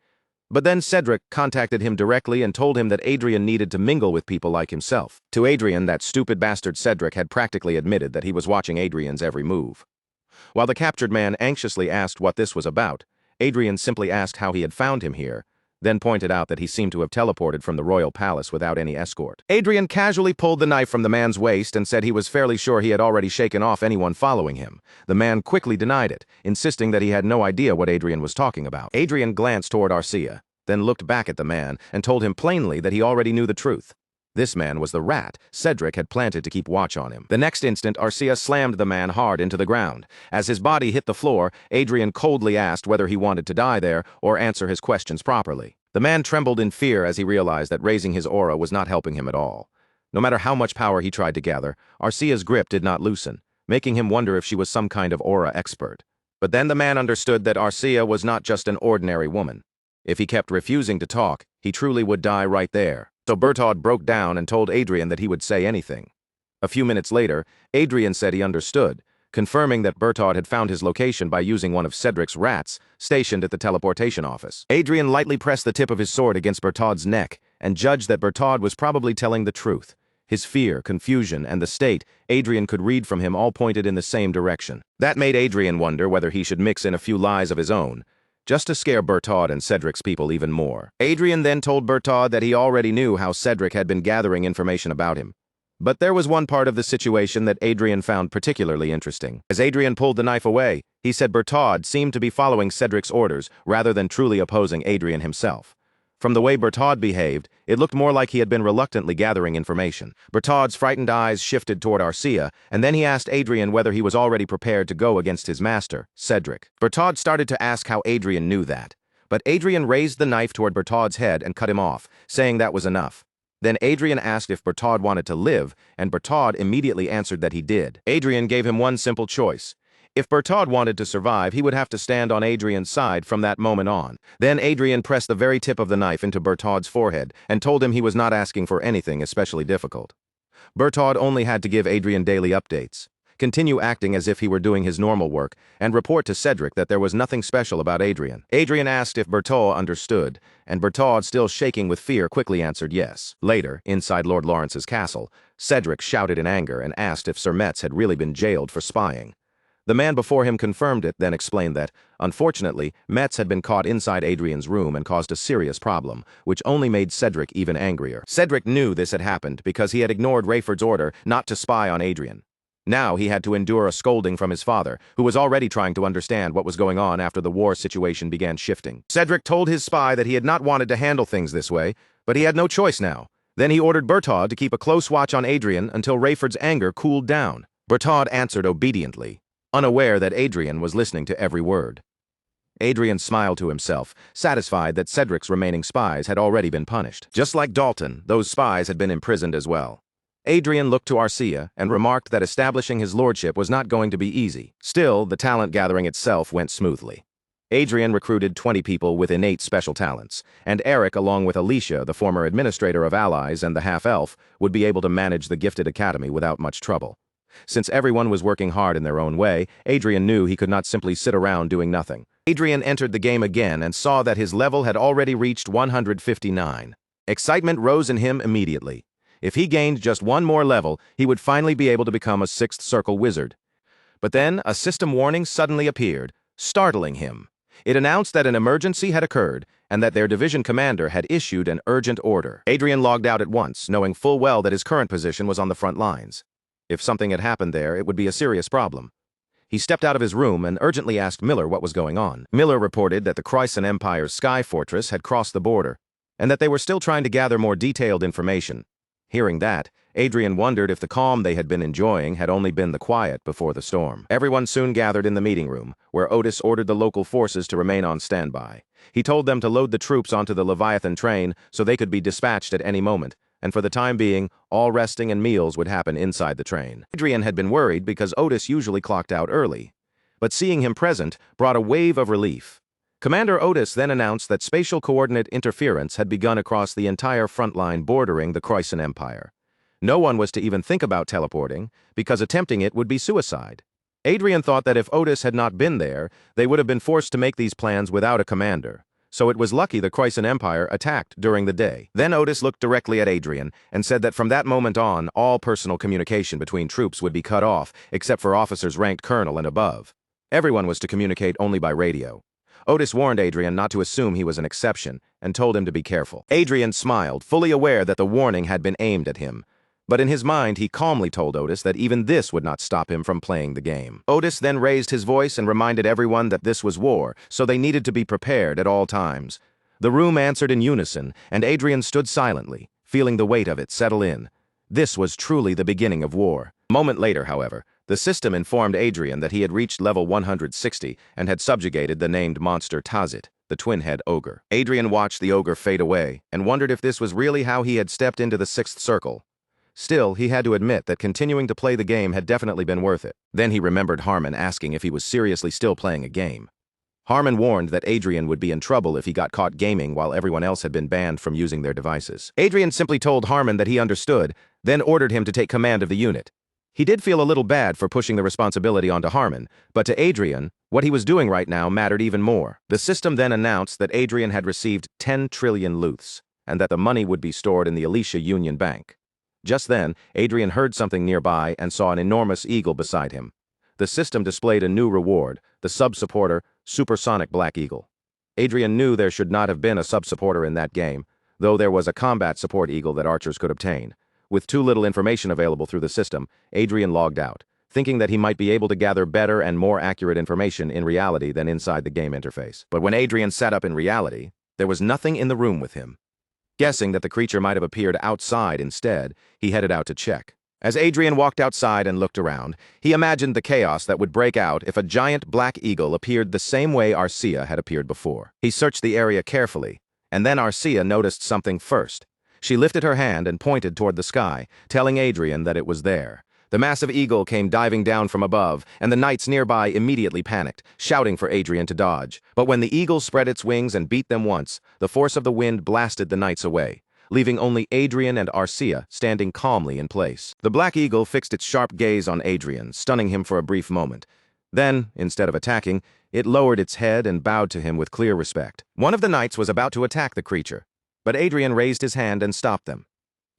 but then Cedric contacted him directly and told him that Adrien needed to mingle with people like himself. To Adrien, that stupid bastard Cedric had practically admitted that he was watching Adrien's every move. While the captured man anxiously asked what this was about, Adrien simply asked how he had found him here, then pointed out that he seemed to have teleported from the royal palace without any escort. Adrien casually pulled the knife from the man's waist and said he was fairly sure he had already shaken off anyone following him. The man quickly denied it, insisting that he had no idea what Adrien was talking about. Adrien glanced toward Arcia, then looked back at the man and told him plainly that he already knew the truth. This man was the rat Cedric had planted to keep watch on him. The next instant, Arcia slammed the man hard into the ground. As his body hit the floor, Adrien coldly asked whether he wanted to die there or answer his questions properly. The man trembled in fear as he realized that raising his aura was not helping him at all. No matter how much power he tried to gather, Arcia's grip did not loosen, making him wonder if she was some kind of aura expert. But then the man understood that Arcia was not just an ordinary woman. If he kept refusing to talk, he truly would die right there. So Berthaud broke down and told Adrien that he would say anything. A few minutes later, Adrien said he understood, confirming that Berthaud had found his location by using one of Cedric's rats stationed at the teleportation office. Adrien lightly pressed the tip of his sword against Berthaud's neck and judged that Berthaud was probably telling the truth. His fear, confusion, and the state Adrien could read from him all pointed in the same direction. That made Adrien wonder whether he should mix in a few lies of his own, just to scare Berthaud and Cedric's people even more. Adrien then told Berthaud that he already knew how Cedric had been gathering information about him. But there was one part of the situation that Adrien found particularly interesting. As Adrien pulled the knife away, he said Berthaud seemed to be following Cedric's orders rather than truly opposing Adrien himself. From the way Berthaud behaved, it looked more like he had been reluctantly gathering information. Berthaud's frightened eyes shifted toward Arcia, and then he asked Adrien whether he was already prepared to go against his master, Cedric. Berthaud started to ask how Adrien knew that, but Adrien raised the knife toward Berthaud's head and cut him off, saying that was enough. Then Adrien asked if Berthaud wanted to live, and Berthaud immediately answered that he did. Adrien gave him one simple choice. If Bertaud wanted to survive, he would have to stand on Adrien's side from that moment on. Then Adrien pressed the very tip of the knife into Bertaud's forehead and told him he was not asking for anything especially difficult. Bertaud only had to give Adrien daily updates, continue acting as if he were doing his normal work, and report to Cedric that there was nothing special about Adrien. Adrien asked if Bertaud understood, and Bertaud, still shaking with fear, quickly answered yes. Later, inside Lord Lawrence's castle, Cedric shouted in anger and asked if Sir Metz had really been jailed for spying. The man before him confirmed it, then explained that, unfortunately, Metz had been caught inside Adrien's room and caused a serious problem, which only made Cedric even angrier. Cedric knew this had happened because he had ignored Rayford's order not to spy on Adrien. Now he had to endure a scolding from his father, who was already trying to understand what was going on after the war situation began shifting. Cedric told his spy that he had not wanted to handle things this way, but he had no choice now. Then he ordered Bertaud to keep a close watch on Adrien until Rayford's anger cooled down. Bertaud answered obediently, unaware that Adrien was listening to every word. Adrien smiled to himself, satisfied that Cedric's remaining spies had already been punished. Just like Dalton, those spies had been imprisoned as well. Adrien looked to Arcia and remarked that establishing his lordship was not going to be easy. Still, the talent gathering itself went smoothly. Adrien recruited 20 people with innate special talents, and Eric, along with Alicia, the former administrator of Allies and the half-elf, would be able to manage the gifted academy without much trouble. Since everyone was working hard in their own way, Adrien knew he could not simply sit around doing nothing. Adrien entered the game again and saw that his level had already reached 159. Excitement rose in him immediately. If he gained just one more level, he would finally be able to become a sixth circle wizard. But then a system warning suddenly appeared, startling him. It announced that an emergency had occurred and that their division commander had issued an urgent order. Adrien logged out at once, knowing full well that his current position was on the front lines. If something had happened there, it would be a serious problem. He stepped out of his room and urgently asked Miller what was going on. Miller reported that the Chrysan Empire's Sky Fortress had crossed the border, and that they were still trying to gather more detailed information. Hearing that, Adrien wondered if the calm they had been enjoying had only been the quiet before the storm. Everyone soon gathered in the meeting room, where Otis ordered the local forces to remain on standby. He told them to load the troops onto the Leviathan train so they could be dispatched at any moment, and for the time being, all resting and meals would happen inside the train. Adrien had been worried because Otis usually clocked out early, but seeing him present brought a wave of relief. Commander Otis then announced that spatial coordinate interference had begun across the entire front line bordering the Chrysan Empire. No one was to even think about teleporting, because attempting it would be suicide. Adrien thought that if Otis had not been there, they would have been forced to make these plans without a commander. So it was lucky the Chrysan Empire attacked during the day. Then Otis looked directly at Adrien and said that from that moment on, all personal communication between troops would be cut off, except for officers ranked colonel and above. Everyone was to communicate only by radio. Otis warned Adrien not to assume he was an exception and told him to be careful. Adrien smiled, fully aware that the warning had been aimed at him. But in his mind, he calmly told Otis that even this would not stop him from playing the game. Otis then raised his voice and reminded everyone that this was war, so they needed to be prepared at all times. The room answered in unison, and Adrien stood silently, feeling the weight of it settle in. This was truly the beginning of war. A moment later, however, the system informed Adrien that he had reached level 160 and had subjugated the named monster Tazit, the twin-head ogre. Adrien watched the ogre fade away and wondered if this was really how he had stepped into the sixth circle. Still, he had to admit that continuing to play the game had definitely been worth it. Then he remembered Harmon asking if he was seriously still playing a game. Harmon warned that Adrien would be in trouble if he got caught gaming while everyone else had been banned from using their devices. Adrien simply told Harmon that he understood, then ordered him to take command of the unit. He did feel a little bad for pushing the responsibility onto Harmon, but to Adrien, what he was doing right now mattered even more. The system then announced that Adrien had received 10 trillion luths, and that the money would be stored in the Alicia Union Bank. Just then, Adrien heard something nearby and saw an enormous eagle beside him. The system displayed a new reward, the sub-supporter, Supersonic Black Eagle. Adrien knew there should not have been a sub-supporter in that game, though there was a combat support eagle that archers could obtain. With too little information available through the system, Adrien logged out, thinking that he might be able to gather better and more accurate information in reality than inside the game interface. But when Adrien sat up in reality, there was nothing in the room with him. Guessing that the creature might have appeared outside instead, he headed out to check. As Adrien walked outside and looked around, he imagined the chaos that would break out if a giant black eagle appeared the same way Arcia had appeared before. He searched the area carefully, and then Arcia noticed something first. She lifted her hand and pointed toward the sky, telling Adrien that it was there. The massive eagle came diving down from above, and the knights nearby immediately panicked, shouting for Adrien to dodge. But when the eagle spread its wings and beat them once, the force of the wind blasted the knights away, leaving only Adrien and Arcia standing calmly in place. The black eagle fixed its sharp gaze on Adrien, stunning him for a brief moment. Then, instead of attacking, it lowered its head and bowed to him with clear respect. One of the knights was about to attack the creature, but Adrien raised his hand and stopped them.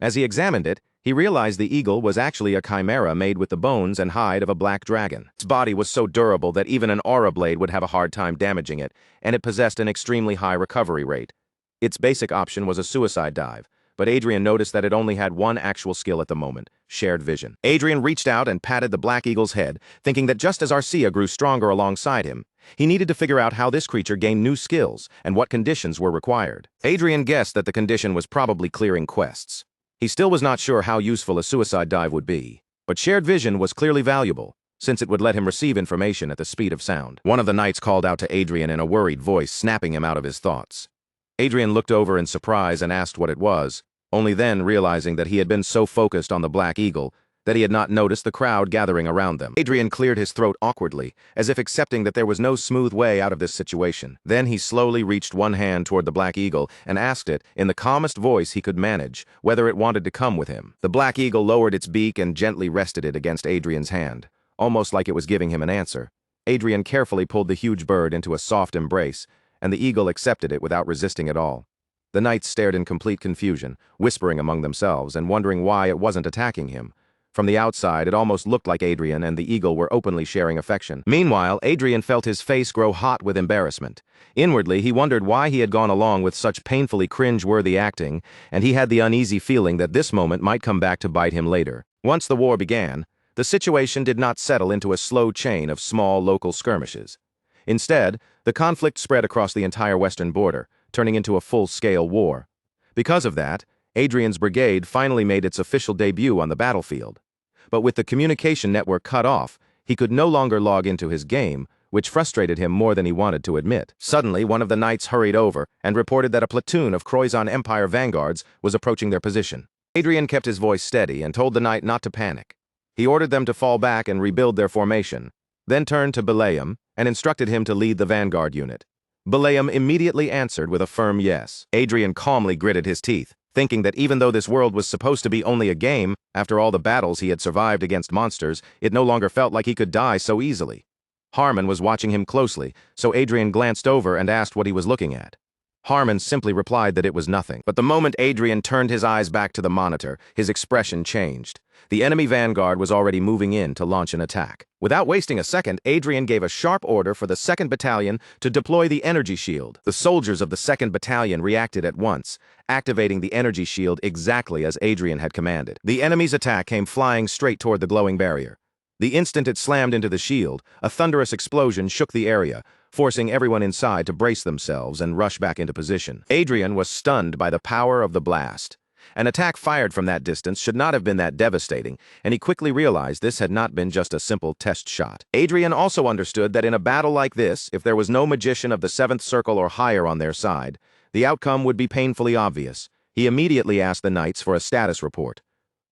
As he examined it, he realized the eagle was actually a chimera made with the bones and hide of a black dragon. Its body was so durable that even an aura blade would have a hard time damaging it, and it possessed an extremely high recovery rate. Its basic option was a suicide dive, but Adrien noticed that it only had one actual skill at the moment: shared vision. Adrien reached out and patted the black eagle's head, thinking that just as Arcia grew stronger alongside him, he needed to figure out how this creature gained new skills and what conditions were required. Adrien guessed that the condition was probably clearing quests. He still was not sure how useful a suicide dive would be, but shared vision was clearly valuable, since it would let him receive information at the speed of sound. One of the knights called out to Adrien in a worried voice, snapping him out of his thoughts. Adrien looked over in surprise and asked what it was, only then realizing that he had been so focused on the black eagle that he had not noticed the crowd gathering around them. Adrien cleared his throat awkwardly, as if accepting that there was no smooth way out of this situation. Then he slowly reached one hand toward the black eagle and asked it, in the calmest voice he could manage, whether it wanted to come with him. The black eagle lowered its beak and gently rested it against Adrien's hand, almost like it was giving him an answer. Adrien carefully pulled the huge bird into a soft embrace, and the eagle accepted it without resisting at all. The knights stared in complete confusion, whispering among themselves and wondering why it wasn't attacking him. From the outside, it almost looked like Adrien and the eagle were openly sharing affection. Meanwhile, Adrien felt his face grow hot with embarrassment. Inwardly, he wondered why he had gone along with such painfully cringe-worthy acting, and he had the uneasy feeling that this moment might come back to bite him later. Once the war began, the situation did not settle into a slow chain of small local skirmishes. Instead, the conflict spread across the entire western border, turning into a full-scale war. Because of that, Adrien's brigade finally made its official debut on the battlefield. But with the communication network cut off, he could no longer log into his game, which frustrated him more than he wanted to admit. Suddenly, one of the knights hurried over and reported that a platoon of Croizon Empire vanguards was approaching their position. Adrien kept his voice steady and told the knight not to panic. He ordered them to fall back and rebuild their formation, then turned to Balaam and instructed him to lead the vanguard unit. Balaam immediately answered with a firm yes. Adrien calmly gritted his teeth, thinking that even though this world was supposed to be only a game, after all the battles he had survived against monsters, it no longer felt like he could die so easily. Harmon was watching him closely, so Adrien glanced over and asked what he was looking at. Harmon simply replied that it was nothing. But the moment Adrien turned his eyes back to the monitor, his expression changed. The enemy vanguard was already moving in to launch an attack. Without wasting a second, Adrien gave a sharp order for the 2nd Battalion to deploy the energy shield. The soldiers of the 2nd Battalion reacted at once, activating the energy shield exactly as Adrien had commanded. The enemy's attack came flying straight toward the glowing barrier. The instant it slammed into the shield, a thunderous explosion shook the area, forcing everyone inside to brace themselves and rush back into position. Adrien was stunned by the power of the blast. An attack fired from that distance should not have been that devastating, and he quickly realized this had not been just a simple test shot. Adrien also understood that in a battle like this, if there was no magician of the 7th circle or higher on their side, the outcome would be painfully obvious. He immediately asked the knights for a status report.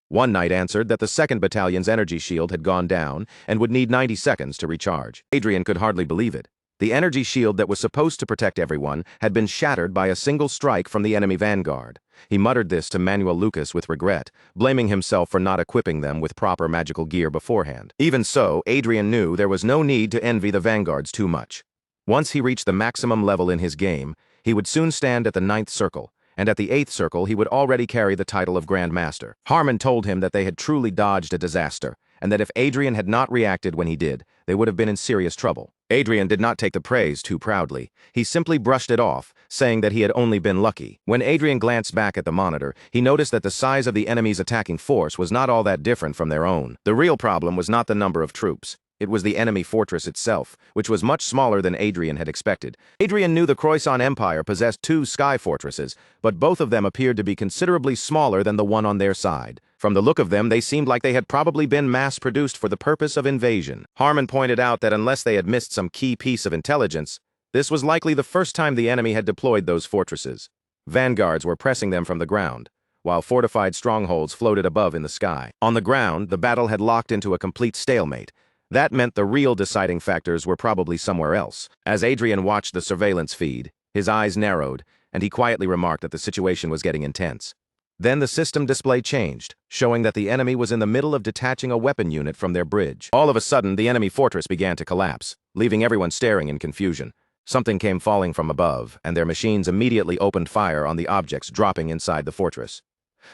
One knight answered that the 2nd Battalion's energy shield had gone down and would need 90 seconds to recharge. Adrien could hardly believe it. The energy shield that was supposed to protect everyone had been shattered by a single strike from the enemy vanguard. He muttered this to Manuel Lucas with regret, blaming himself for not equipping them with proper magical gear beforehand. Even so, Adrien knew there was no need to envy the vanguards too much. Once he reached the maximum level in his game, he would soon stand at the 9th circle, and at the 8th circle he would already carry the title of Grand Master. Harmon told him that they had truly dodged a disaster, and that if Adrien had not reacted when he did, they would have been in serious trouble. Adrien did not take the praise too proudly. He simply brushed it off, saying that he had only been lucky. When Adrien glanced back at the monitor, he noticed that the size of the enemy's attacking force was not all that different from their own. The real problem was not the number of troops. It was the enemy fortress itself, which was much smaller than Adrien had expected. Adrien knew the Croizon Empire possessed 2 sky fortresses, but both of them appeared to be considerably smaller than the one on their side. From the look of them, they seemed like they had probably been mass-produced for the purpose of invasion. Harmon pointed out that unless they had missed some key piece of intelligence, this was likely the first time the enemy had deployed those fortresses. Vanguards were pressing them from the ground, while fortified strongholds floated above in the sky. On the ground, the battle had locked into a complete stalemate. That meant the real deciding factors were probably somewhere else. As Adrien watched the surveillance feed, his eyes narrowed, and he quietly remarked that the situation was getting intense. Then the system display changed, showing that the enemy was in the middle of detaching a weapon unit from their bridge. All of a sudden, the enemy fortress began to collapse, leaving everyone staring in confusion. Something came falling from above, and their machines immediately opened fire on the objects dropping inside the fortress.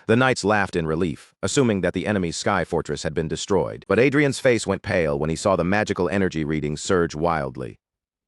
The knights laughed in relief, assuming that the enemy's sky fortress had been destroyed. But Adrien's face went pale when he saw the magical energy readings surge wildly.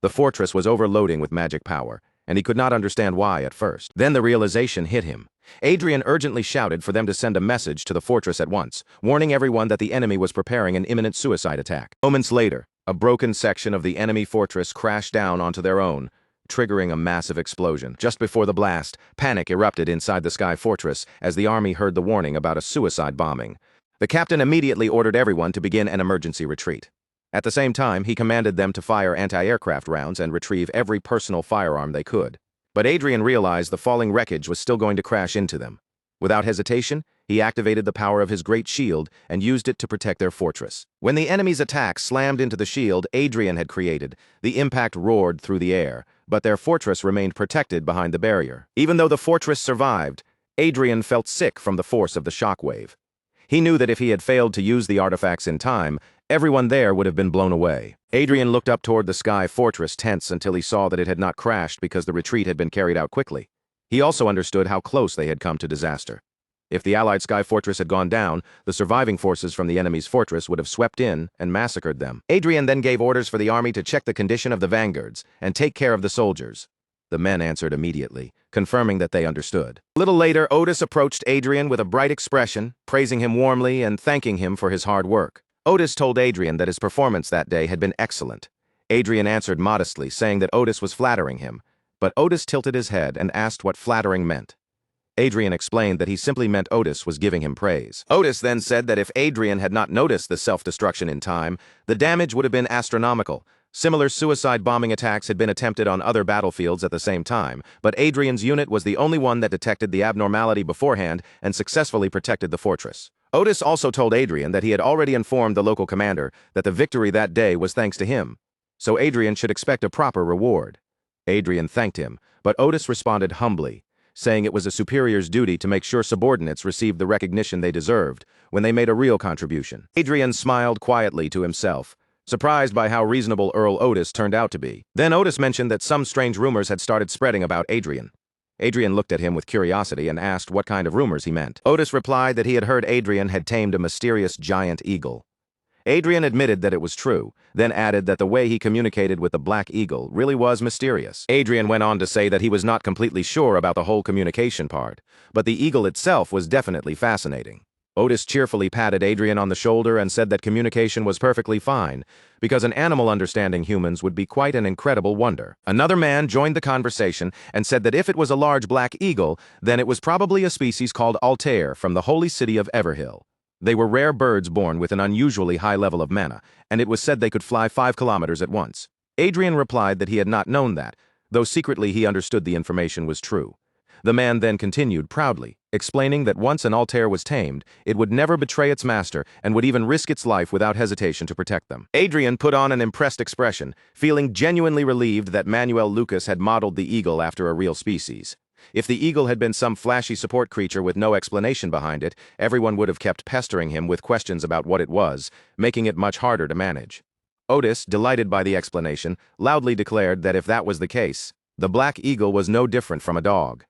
The fortress was overloading with magic power, and he could not understand why at first. Then the realization hit him. Adrien urgently shouted for them to send a message to the fortress at once, warning everyone that the enemy was preparing an imminent suicide attack. Moments later, a broken section of the enemy fortress crashed down onto their own, triggering a massive explosion. Just before the blast, panic erupted inside the sky fortress as the army heard the warning about a suicide bombing. The captain immediately ordered everyone to begin an emergency retreat. At the same time, he commanded them to fire anti-aircraft rounds and retrieve every personal firearm they could. But Adrien realized the falling wreckage was still going to crash into them. Without hesitation, he activated the power of his great shield and used it to protect their fortress. When the enemy's attack slammed into the shield Adrien had created, the impact roared through the air, but their fortress remained protected behind the barrier. Even though the fortress survived, Adrien felt sick from the force of the shockwave. He knew that if he had failed to use the artifacts in time, everyone there would have been blown away. Adrien looked up toward the sky fortress tense until he saw that it had not crashed because the retreat had been carried out quickly. He also understood how close they had come to disaster. If the allied sky fortress had gone down, the surviving forces from the enemy's fortress would have swept in and massacred them. Adrien then gave orders for the army to check the condition of the vanguards and take care of the soldiers. The men answered immediately, confirming that they understood. A little later, Otis approached Adrien with a bright expression, praising him warmly and thanking him for his hard work. Otis told Adrien that his performance that day had been excellent. Adrien answered modestly, saying that Otis was flattering him, but Otis tilted his head and asked what flattering meant. Adrien explained that he simply meant Otis was giving him praise. Otis then said that if Adrien had not noticed the self-destruction in time, the damage would have been astronomical. Similar suicide bombing attacks had been attempted on other battlefields at the same time, but Adrien's unit was the only one that detected the abnormality beforehand and successfully protected the fortress. Otis also told Adrien that he had already informed the local commander that the victory that day was thanks to him, so Adrien should expect a proper reward. Adrien thanked him, but Otis responded humbly, saying it was a superior's duty to make sure subordinates received the recognition they deserved when they made a real contribution. Adrien smiled quietly to himself, surprised by how reasonable Earl Otis turned out to be. Then Otis mentioned that some strange rumors had started spreading about Adrien. Adrien looked at him with curiosity and asked what kind of rumors he meant. Otis replied that he had heard Adrien had tamed a mysterious giant eagle. Adrien admitted that it was true, then added that the way he communicated with the Black Eagle really was mysterious. Adrien went on to say that he was not completely sure about the whole communication part, but the eagle itself was definitely fascinating. Otis cheerfully patted Adrien on the shoulder and said that communication was perfectly fine, because an animal understanding humans would be quite an incredible wonder. Another man joined the conversation and said that if it was a large black eagle, then it was probably a species called Altair from the holy city of Everhill. They were rare birds born with an unusually high level of mana, and it was said they could fly 5 kilometers at once. Adrien replied that he had not known that, though secretly he understood the information was true. The man then continued proudly, explaining that once an Altair was tamed, it would never betray its master and would even risk its life without hesitation to protect them. Adrien put on an impressed expression, feeling genuinely relieved that Manuel Lucas had modeled the eagle after a real species. If the eagle had been some flashy support creature with no explanation behind it, everyone would have kept pestering him with questions about what it was, making it much harder to manage. Otis, delighted by the explanation, loudly declared that if that was the case, the black eagle was no different from a dog.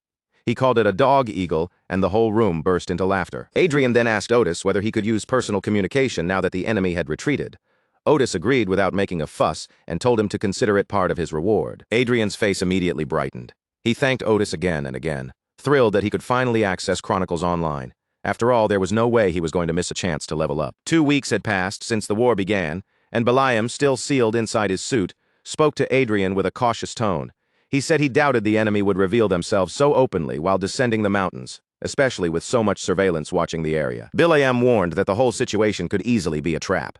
He called it a dog eagle, and the whole room burst into laughter. Adrien then asked Otis whether he could use personal communication now that the enemy had retreated. Otis agreed without making a fuss and told him to consider it part of his reward. Adrien's face immediately brightened. He thanked Otis again and again, thrilled that he could finally access Chronicles online. After all, there was no way he was going to miss a chance to level up. 2 weeks had passed since the war began, and Beliam, still sealed inside his suit, spoke to Adrien with a cautious tone. He said he doubted the enemy would reveal themselves so openly while descending the mountains, especially with so much surveillance watching the area. Beliam warned that the whole situation could easily be a trap.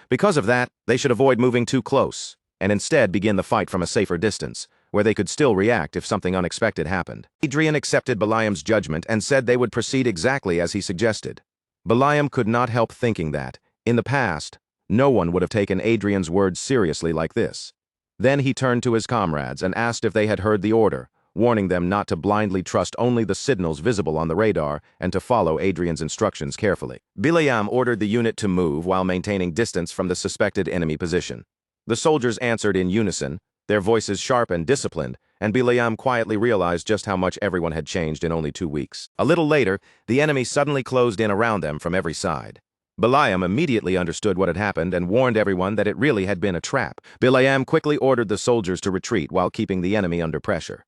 Because of that, they should avoid moving too close, and instead begin the fight from a safer distance, where they could still react if something unexpected happened. Adrien accepted Biliam's judgment and said they would proceed exactly as he suggested. Biliam could not help thinking that, in the past, no one would have taken Adrien's words seriously like this. Then he turned to his comrades and asked if they had heard the order, warning them not to blindly trust only the signals visible on the radar and to follow Adrien's instructions carefully. Biliam ordered the unit to move while maintaining distance from the suspected enemy position. The soldiers answered in unison, their voices sharp and disciplined, and Biliam quietly realized just how much everyone had changed in only 2 weeks. A little later, the enemy suddenly closed in around them from every side. Biliam immediately understood what had happened and warned everyone that it really had been a trap. Biliam quickly ordered the soldiers to retreat while keeping the enemy under pressure.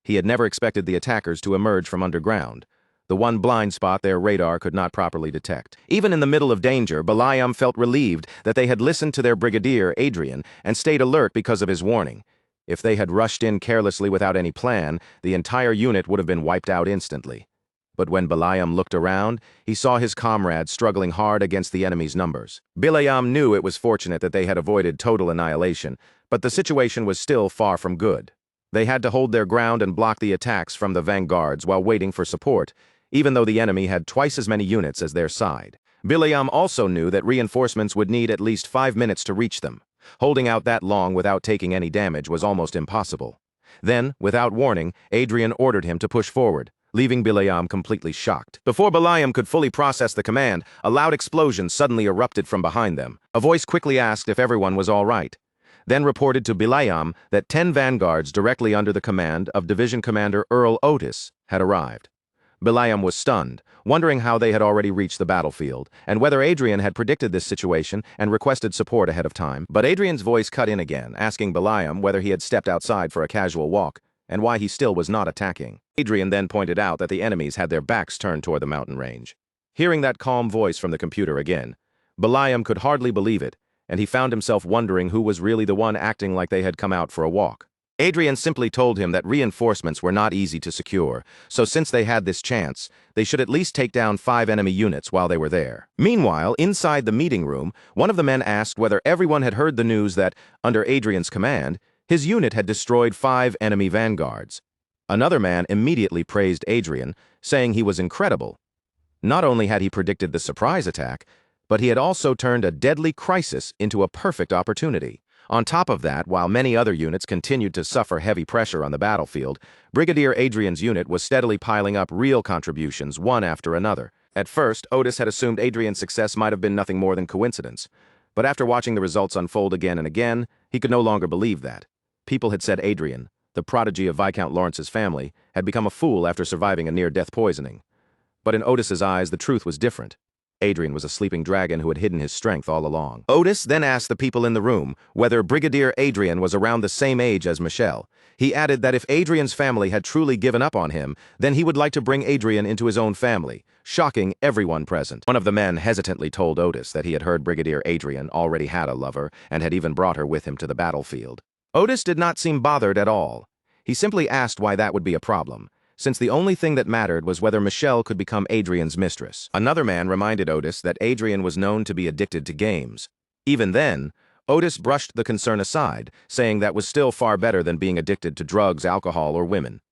He had never expected the attackers to emerge from underground, the one blind spot their radar could not properly detect. Even in the middle of danger, Biliam felt relieved that they had listened to their brigadier, Adrien, and stayed alert because of his warning. If they had rushed in carelessly without any plan, the entire unit would have been wiped out instantly. But when Biliam looked around, he saw his comrades struggling hard against the enemy's numbers. Biliam knew it was fortunate that they had avoided total annihilation, but the situation was still far from good. They had to hold their ground and block the attacks from the vanguards while waiting for support, even though the enemy had twice as many units as their side. Biliam also knew that reinforcements would need at least 5 minutes to reach them. Holding out that long without taking any damage was almost impossible. Then, without warning, Adrien ordered him to push forward, leaving Biliam completely shocked. Before Biliam could fully process the command, a loud explosion suddenly erupted from behind them. A voice quickly asked if everyone was all right, then reported to Biliam that 10 vanguards directly under the command of Division Commander Earl Otis had arrived. Biliam was stunned, wondering how they had already reached the battlefield, and whether Adrien had predicted this situation and requested support ahead of time. But Adrien's voice cut in again, asking Biliam whether he had stepped outside for a casual walk, and why he still was not attacking. Adrien then pointed out that the enemies had their backs turned toward the mountain range. Hearing that calm voice from the computer again, Biliam could hardly believe it, and he found himself wondering who was really the one acting like they had come out for a walk. Adrien simply told him that reinforcements were not easy to secure, so since they had this chance, they should at least take down 5 enemy units while they were there. Meanwhile, inside the meeting room, one of the men asked whether everyone had heard the news that, under Adrien's command, his unit had destroyed 5 enemy vanguards. Another man immediately praised Adrien, saying he was incredible. Not only had he predicted the surprise attack, but he had also turned a deadly crisis into a perfect opportunity. On top of that, while many other units continued to suffer heavy pressure on the battlefield, Brigadier Adrien's unit was steadily piling up real contributions one after another. At first, Otis had assumed Adrien's success might have been nothing more than coincidence. But after watching the results unfold again and again, he could no longer believe that. People had said Adrien, the prodigy of Viscount Lawrence's family, had become a fool after surviving a near-death poisoning. But in Otis's eyes, the truth was different. Adrien was a sleeping dragon who had hidden his strength all along. Otis then asked the people in the room whether Brigadier Adrien was around the same age as Michelle. He added that if Adrien's family had truly given up on him, then he would like to bring Adrien into his own family, shocking everyone present. One of the men hesitantly told Otis that he had heard Brigadier Adrien already had a lover and had even brought her with him to the battlefield. Otis did not seem bothered at all. He simply asked why that would be a problem, since the only thing that mattered was whether Michelle could become Adrien's mistress. Another man reminded Otis that Adrien was known to be addicted to games. Even then, Otis brushed the concern aside, saying that was still far better than being addicted to drugs, alcohol, or women.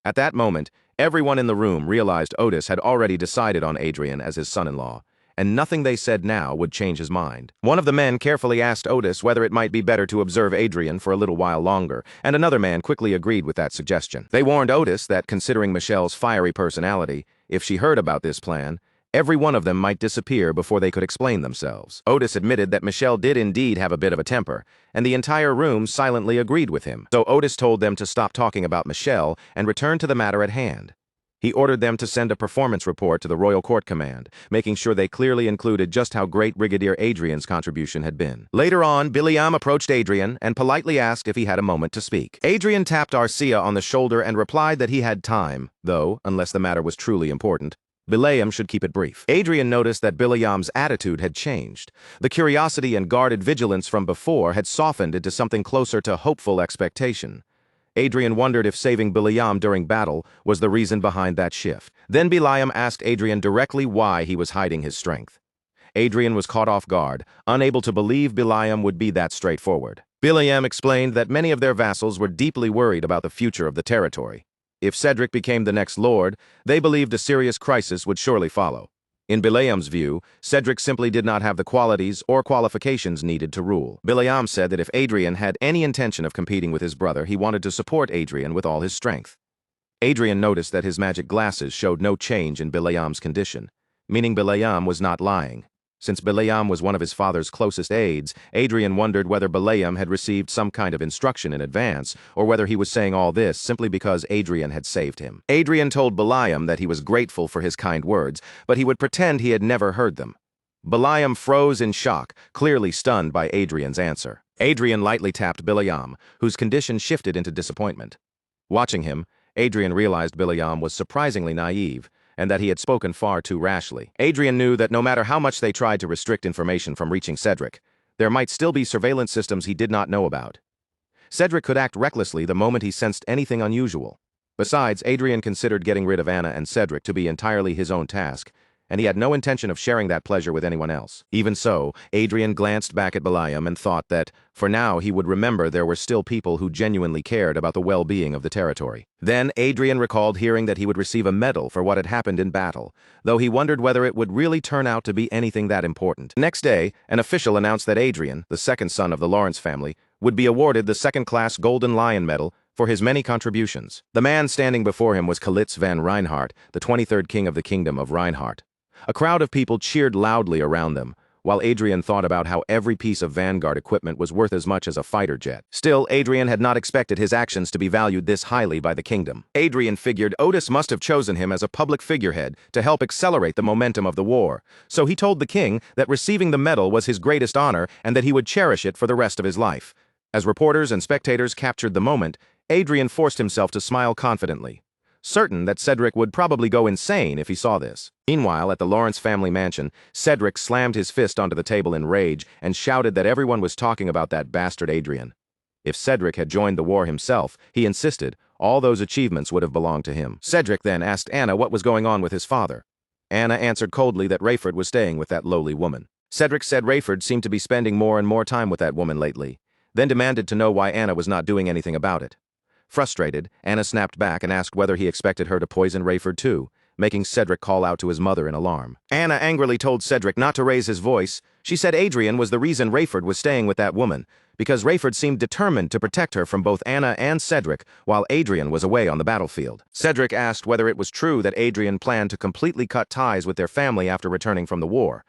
At that moment, everyone in the room realized Otis had already decided on Adrien as his son-in-law, and nothing they said now would change his mind. One of the men carefully asked Otis whether it might be better to observe Adrien for a little while longer, and another man quickly agreed with that suggestion. They warned Otis that, considering Michelle's fiery personality, if she heard about this plan, every one of them might disappear before they could explain themselves. Otis admitted that Michelle did indeed have a bit of a temper, and the entire room silently agreed with him. So Otis told them to stop talking about Michelle and return to the matter at hand. He ordered them to send a performance report to the Royal Court Command, making sure they clearly included just how great Brigadier Adrien's contribution had been. Later on, Biliam approached Adrien and politely asked if he had a moment to speak. Adrien tapped Arcia on the shoulder and replied that he had time, though, unless the matter was truly important, Biliam should keep it brief. Adrien noticed that Biliam's attitude had changed. The curiosity and guarded vigilance from before had softened into something closer to hopeful expectation. Adrien wondered if saving Biliam during battle was the reason behind that shift. Then Biliam asked Adrien directly why he was hiding his strength. Adrien was caught off guard, unable to believe Biliam would be that straightforward. Bilayam explained that many of their vassals were deeply worried about the future of the territory. If Cedric became the next lord, they believed a serious crisis would surely follow. In Bilayam's view, Cedric simply did not have the qualities or qualifications needed to rule. Bilayam said that if Adrien had any intention of competing with his brother, he wanted to support Adrien with all his strength. Adrien noticed that his magic glasses showed no change in Bilayam's condition, meaning Bilayam was not lying. Since Bilayam was one of his father's closest aides, Adrien wondered whether Bilayam had received some kind of instruction in advance, or whether he was saying all this simply because Adrien had saved him. Adrien told Bilayam that he was grateful for his kind words, but he would pretend he had never heard them. Bilayam froze in shock, clearly stunned by Adrien's answer. Adrien lightly tapped Bilayam, whose condition shifted into disappointment. Watching him, Adrien realized Bilayam was surprisingly naive, and that he had spoken far too rashly. Adrien knew that no matter how much they tried to restrict information from reaching Cedric, there might still be surveillance systems he did not know about. Cedric could act recklessly the moment he sensed anything unusual. Besides, Adrien considered getting rid of Anna and Cedric to be entirely his own task, and he had no intention of sharing that pleasure with anyone else. Even so, Adrien glanced back at Bilayam and thought that, for now, he would remember there were still people who genuinely cared about the well-being of the territory. Then, Adrien recalled hearing that he would receive a medal for what had happened in battle, though he wondered whether it would really turn out to be anything that important. Next day, an official announced that Adrien, the second son of the Lawrence family, would be awarded the second-class Golden Lion Medal for his many contributions. The man standing before him was Kalitz van Reinhardt, the 23rd king of the Kingdom of Reinhardt. A crowd of people cheered loudly around them, while Adrien thought about how every piece of Vanguard equipment was worth as much as a fighter jet. Still, Adrien had not expected his actions to be valued this highly by the kingdom. Adrien figured Otis must have chosen him as a public figurehead to help accelerate the momentum of the war, so he told the king that receiving the medal was his greatest honor and that he would cherish it for the rest of his life. As reporters and spectators captured the moment, Adrien forced himself to smile confidently, certain that Cedric would probably go insane if he saw this. Meanwhile, at the Lawrence family mansion, Cedric slammed his fist onto the table in rage and shouted that everyone was talking about that bastard Adrien. If Cedric had joined the war himself, he insisted, all those achievements would have belonged to him. Cedric then asked Anna what was going on with his father. Anna answered coldly that Rayford was staying with that lowly woman. Cedric said Rayford seemed to be spending more and more time with that woman lately, then demanded to know why Anna was not doing anything about it. Frustrated, Anna snapped back and asked whether he expected her to poison Rayford too, making Cedric call out to his mother in alarm. Anna angrily told Cedric not to raise his voice. She said Adrien was the reason Rayford was staying with that woman, because Rayford seemed determined to protect her from both Anna and Cedric while Adrien was away on the battlefield. Cedric asked whether it was true that Adrien planned to completely cut ties with their family after returning from the war.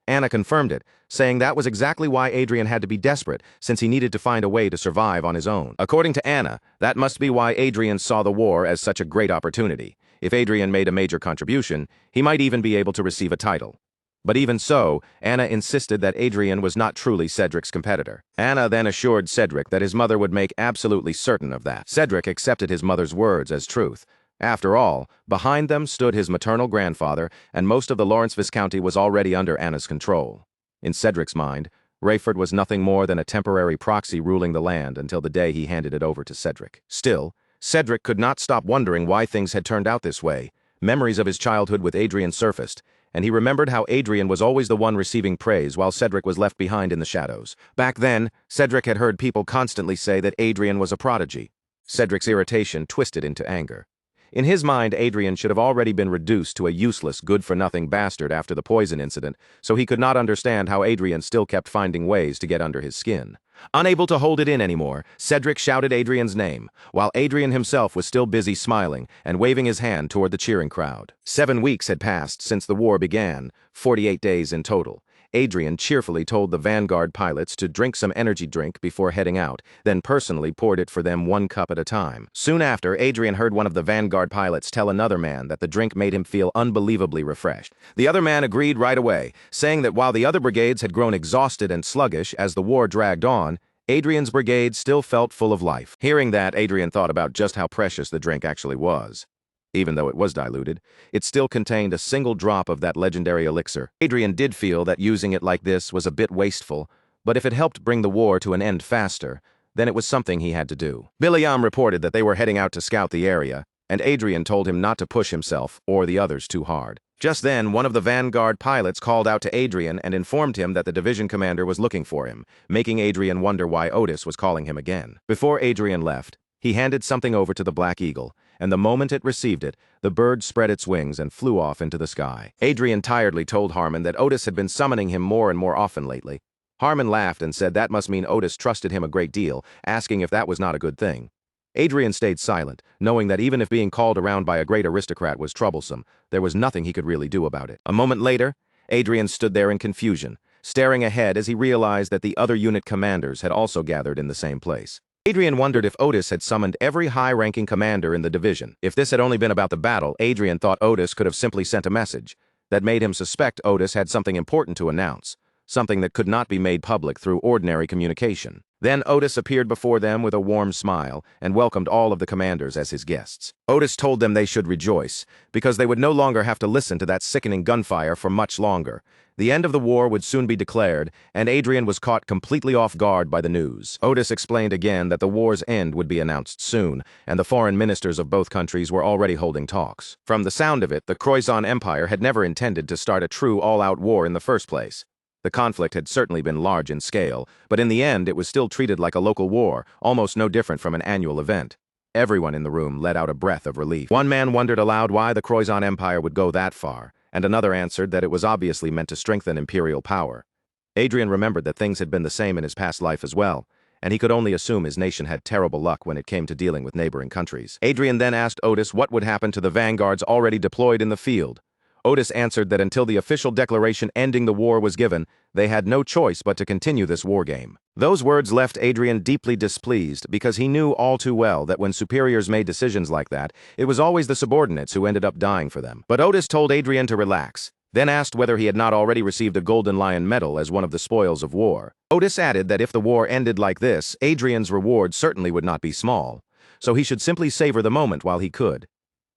Anna confirmed it, saying that was exactly why Adrien had to be desperate, since he needed to find a way to survive on his own. According to Anna, that must be why Adrien saw the war as such a great opportunity. If Adrien made a major contribution, he might even be able to receive a title. But even so, Anna insisted that Adrien was not truly Cedric's competitor. Anna then assured Cedric that his mother would make absolutely certain of that. Cedric accepted his mother's words as truth. After all, behind them stood his maternal grandfather, and most of the Lawrence Viscounty was already under Anna's control. In Cedric's mind, Rayford was nothing more than a temporary proxy ruling the land until the day he handed it over to Cedric. Still, Cedric could not stop wondering why things had turned out this way. Memories of his childhood with Adrien surfaced, and he remembered how Adrien was always the one receiving praise while Cedric was left behind in the shadows. Back then, Cedric had heard people constantly say that Adrien was a prodigy. Cedric's irritation twisted into anger. In his mind, Adrien should have already been reduced to a useless, good-for-nothing bastard after the poison incident, so he could not understand how Adrien still kept finding ways to get under his skin. Unable to hold it in anymore, Cedric shouted Adrien's name, while Adrien himself was still busy smiling and waving his hand toward the cheering crowd. 7 weeks had passed since the war began, 48 days in total. Adrien cheerfully told the Vanguard pilots to drink some energy drink before heading out, then personally poured it for them 1 cup at a time. Soon after, Adrien heard one of the Vanguard pilots tell another man that the drink made him feel unbelievably refreshed. The other man agreed right away, saying that while the other brigades had grown exhausted and sluggish as the war dragged on, Adrien's brigade still felt full of life. Hearing that, Adrien thought about just how precious the drink actually was. Even though it was diluted, it still contained a single drop of that legendary elixir. Adrien did feel that using it like this was a bit wasteful, but if it helped bring the war to an end faster, then it was something he had to do. Bilayam reported that they were heading out to scout the area, and Adrien told him not to push himself or the others too hard. Just then, one of the Vanguard pilots called out to Adrien and informed him that the division commander was looking for him, making Adrien wonder why Otis was calling him again. Before Adrien left, he handed something over to the Black Eagle, and the moment it received it, the bird spread its wings and flew off into the sky. Adrien tiredly told Harmon that Otis had been summoning him more and more often lately. Harmon laughed and said that must mean Otis trusted him a great deal, asking if that was not a good thing. Adrien stayed silent, knowing that even if being called around by a great aristocrat was troublesome, there was nothing he could really do about it. A moment later, Adrien stood there in confusion, staring ahead as he realized that the other unit commanders had also gathered in the same place. Adrien wondered if Otis had summoned every high-ranking commander in the division. If this had only been about the battle, Adrien thought Otis could have simply sent a message that made him suspect Otis had something important to announce, something that could not be made public through ordinary communication. Then Otis appeared before them with a warm smile and welcomed all of the commanders as his guests. Otis told them they should rejoice, because they would no longer have to listen to that sickening gunfire for much longer. The end of the war would soon be declared, and Adrien was caught completely off guard by the news. Otis explained again that the war's end would be announced soon, and the foreign ministers of both countries were already holding talks. From the sound of it, the Croissant Empire had never intended to start a true all-out war in the first place. The conflict had certainly been large in scale, but in the end it was still treated like a local war, almost no different from an annual event. Everyone in the room let out a breath of relief. One man wondered aloud why the Croissant Empire would go that far, and another answered that it was obviously meant to strengthen imperial power. Adrien remembered that things had been the same in his past life as well, and he could only assume his nation had terrible luck when it came to dealing with neighboring countries. Adrien then asked Otis what would happen to the vanguards already deployed in the field. Otis answered that until the official declaration ending the war was given, they had no choice but to continue this war game. Those words left Adrien deeply displeased because he knew all too well that when superiors made decisions like that, it was always the subordinates who ended up dying for them. But Otis told Adrien to relax, then asked whether he had not already received a Golden Lion medal as one of the spoils of war. Otis added that if the war ended like this, Adrien's reward certainly would not be small, so he should simply savor the moment while he could.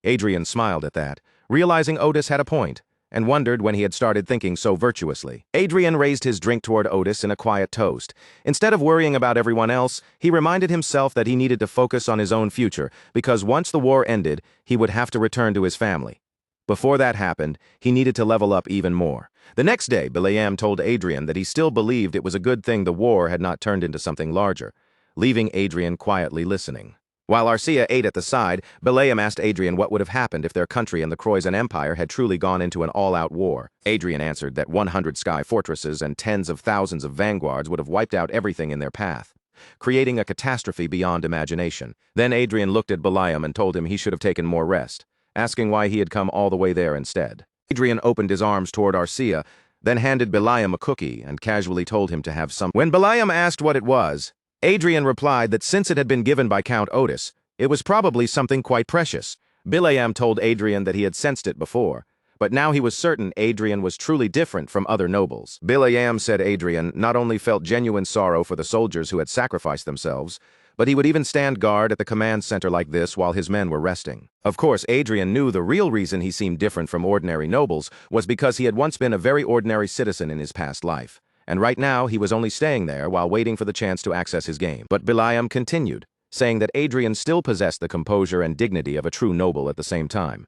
Adrien smiled at that, realizing Otis had a point, and wondered when he had started thinking so virtuously. Adrien raised his drink toward Otis in a quiet toast. Instead of worrying about everyone else, he reminded himself that he needed to focus on his own future, because once the war ended, he would have to return to his family. Before that happened, he needed to level up even more. The next day, Bilayam told Adrien that he still believed it was a good thing the war had not turned into something larger, leaving Adrien quietly listening. While Arcia ate at the side, Bilayam asked Adrien what would have happened if their country and the Croissant Empire had truly gone into an all-out war. Adrien answered that 100 sky fortresses and tens of thousands of vanguards would have wiped out everything in their path, creating a catastrophe beyond imagination. Then Adrien looked at Bilayam and told him he should have taken more rest, asking why he had come all the way there instead. Adrien opened his arms toward Arcia, then handed Bilayam a cookie and casually told him to have some. When Bilayam asked what it was, Adrien replied that since it had been given by Count Otis, it was probably something quite precious. Bilayam told Adrien that he had sensed it before, but now he was certain Adrien was truly different from other nobles. Bilayam said Adrien not only felt genuine sorrow for the soldiers who had sacrificed themselves, but he would even stand guard at the command center like this while his men were resting. Of course, Adrien knew the real reason he seemed different from ordinary nobles was because he had once been a very ordinary citizen in his past life, and right now he was only staying there while waiting for the chance to access his game. But Bilayam continued, saying that Adrien still possessed the composure and dignity of a true noble at the same time.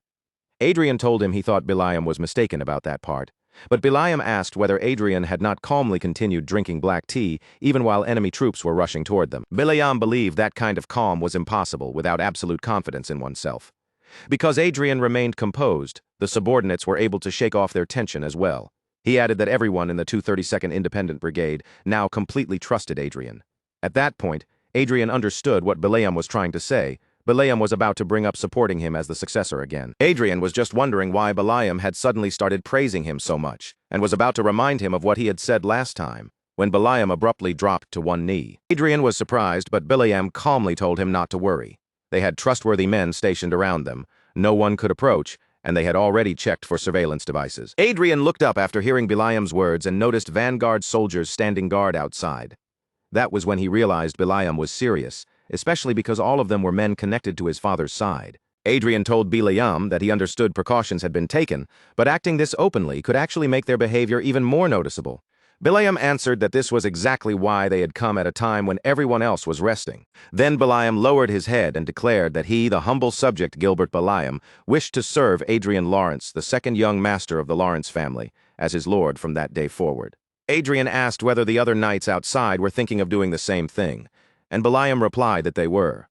Adrien told him he thought Bilayam was mistaken about that part, but Bilayam asked whether Adrien had not calmly continued drinking black tea even while enemy troops were rushing toward them. Bilayam believed that kind of calm was impossible without absolute confidence in oneself. Because Adrien remained composed, the subordinates were able to shake off their tension as well. He added that everyone in the 232nd Independent Brigade now completely trusted Adrien. At that point, Adrien understood what Bilayam was trying to say. Bilayam was about to bring up supporting him as the successor again. Adrien was just wondering why Bilayam had suddenly started praising him so much, and was about to remind him of what he had said last time, when Bilayam abruptly dropped to one knee. Adrien was surprised, but Bilayam calmly told him not to worry. They had trustworthy men stationed around them. No one could approach, and they had already checked for surveillance devices. Adrien looked up after hearing Bilayam's words and noticed Vanguard soldiers standing guard outside. That was when he realized Bilayam was serious, especially because all of them were men connected to his father's side. Adrien told Bilayam that he understood precautions had been taken, but acting this openly could actually make their behavior even more noticeable. Bilayam answered that this was exactly why they had come at a time when everyone else was resting. Then Bilayam lowered his head and declared that he, the humble subject Gilbert Bilayam, wished to serve Adrien Lawrence, the second young master of the Lawrence family, as his lord from that day forward. Adrien asked whether the other knights outside were thinking of doing the same thing, and Bilayam replied that they were.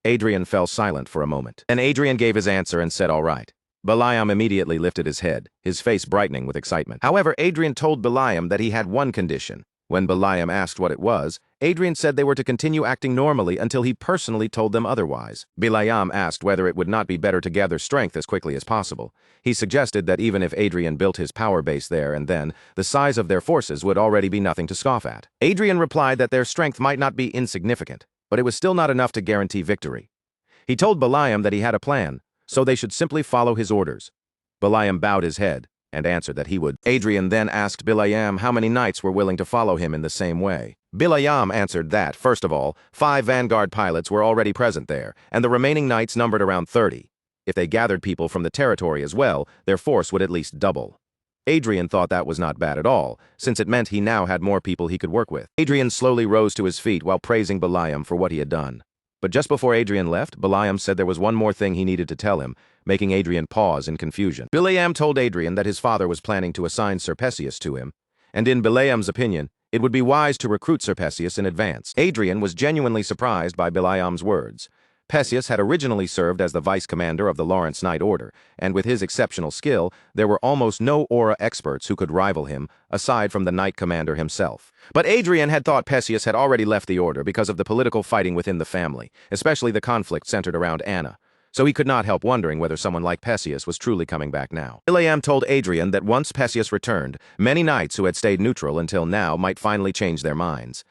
Adrien fell silent for a moment. Then Adrien gave his answer and said all right. Bilayam immediately lifted his head, his face brightening with excitement. However, Adrien told Bilayam that he had one condition. When Bilayam asked what it was, Adrien said they were to continue acting normally until he personally told them otherwise. Bilayam asked whether it would not be better to gather strength as quickly as possible. He suggested that even if Adrien built his power base there and then, the size of their forces would already be nothing to scoff at. Adrien replied that their strength might not be insignificant, but it was still not enough to guarantee victory. He told Bilayam that he had a plan, so they should simply follow his orders. Bilayam bowed his head and answered that he would. Adrien then asked Bilayam how many knights were willing to follow him in the same way. Bilayam answered that, first of all, 5 vanguard pilots were already present there, and the remaining knights numbered around 30. If they gathered people from the territory as well, their force would at least double. Adrien thought that was not bad at all, since it meant he now had more people he could work with. Adrien slowly rose to his feet while praising Bilayam for what he had done. But just before Adrien left, Bilayam said there was one more thing he needed to tell him, making Adrien pause in confusion. Bilayam told Adrien that his father was planning to assign Sir Perseus to him, and in Bilayam's opinion, it would be wise to recruit Sir Perseus in advance. Adrien was genuinely surprised by Bilayam's words. Perseus had originally served as the vice commander of the Lawrence Knight Order, and with his exceptional skill, there were almost no aura experts who could rival him, aside from the Knight Commander himself. But Adrien had thought Perseus had already left the Order because of the political fighting within the family, especially the conflict centered around Anna. So he could not help wondering whether someone like Perseus was truly coming back now. Bilayam told Adrien that once Perseus returned, many knights who had stayed neutral until now might finally change their minds.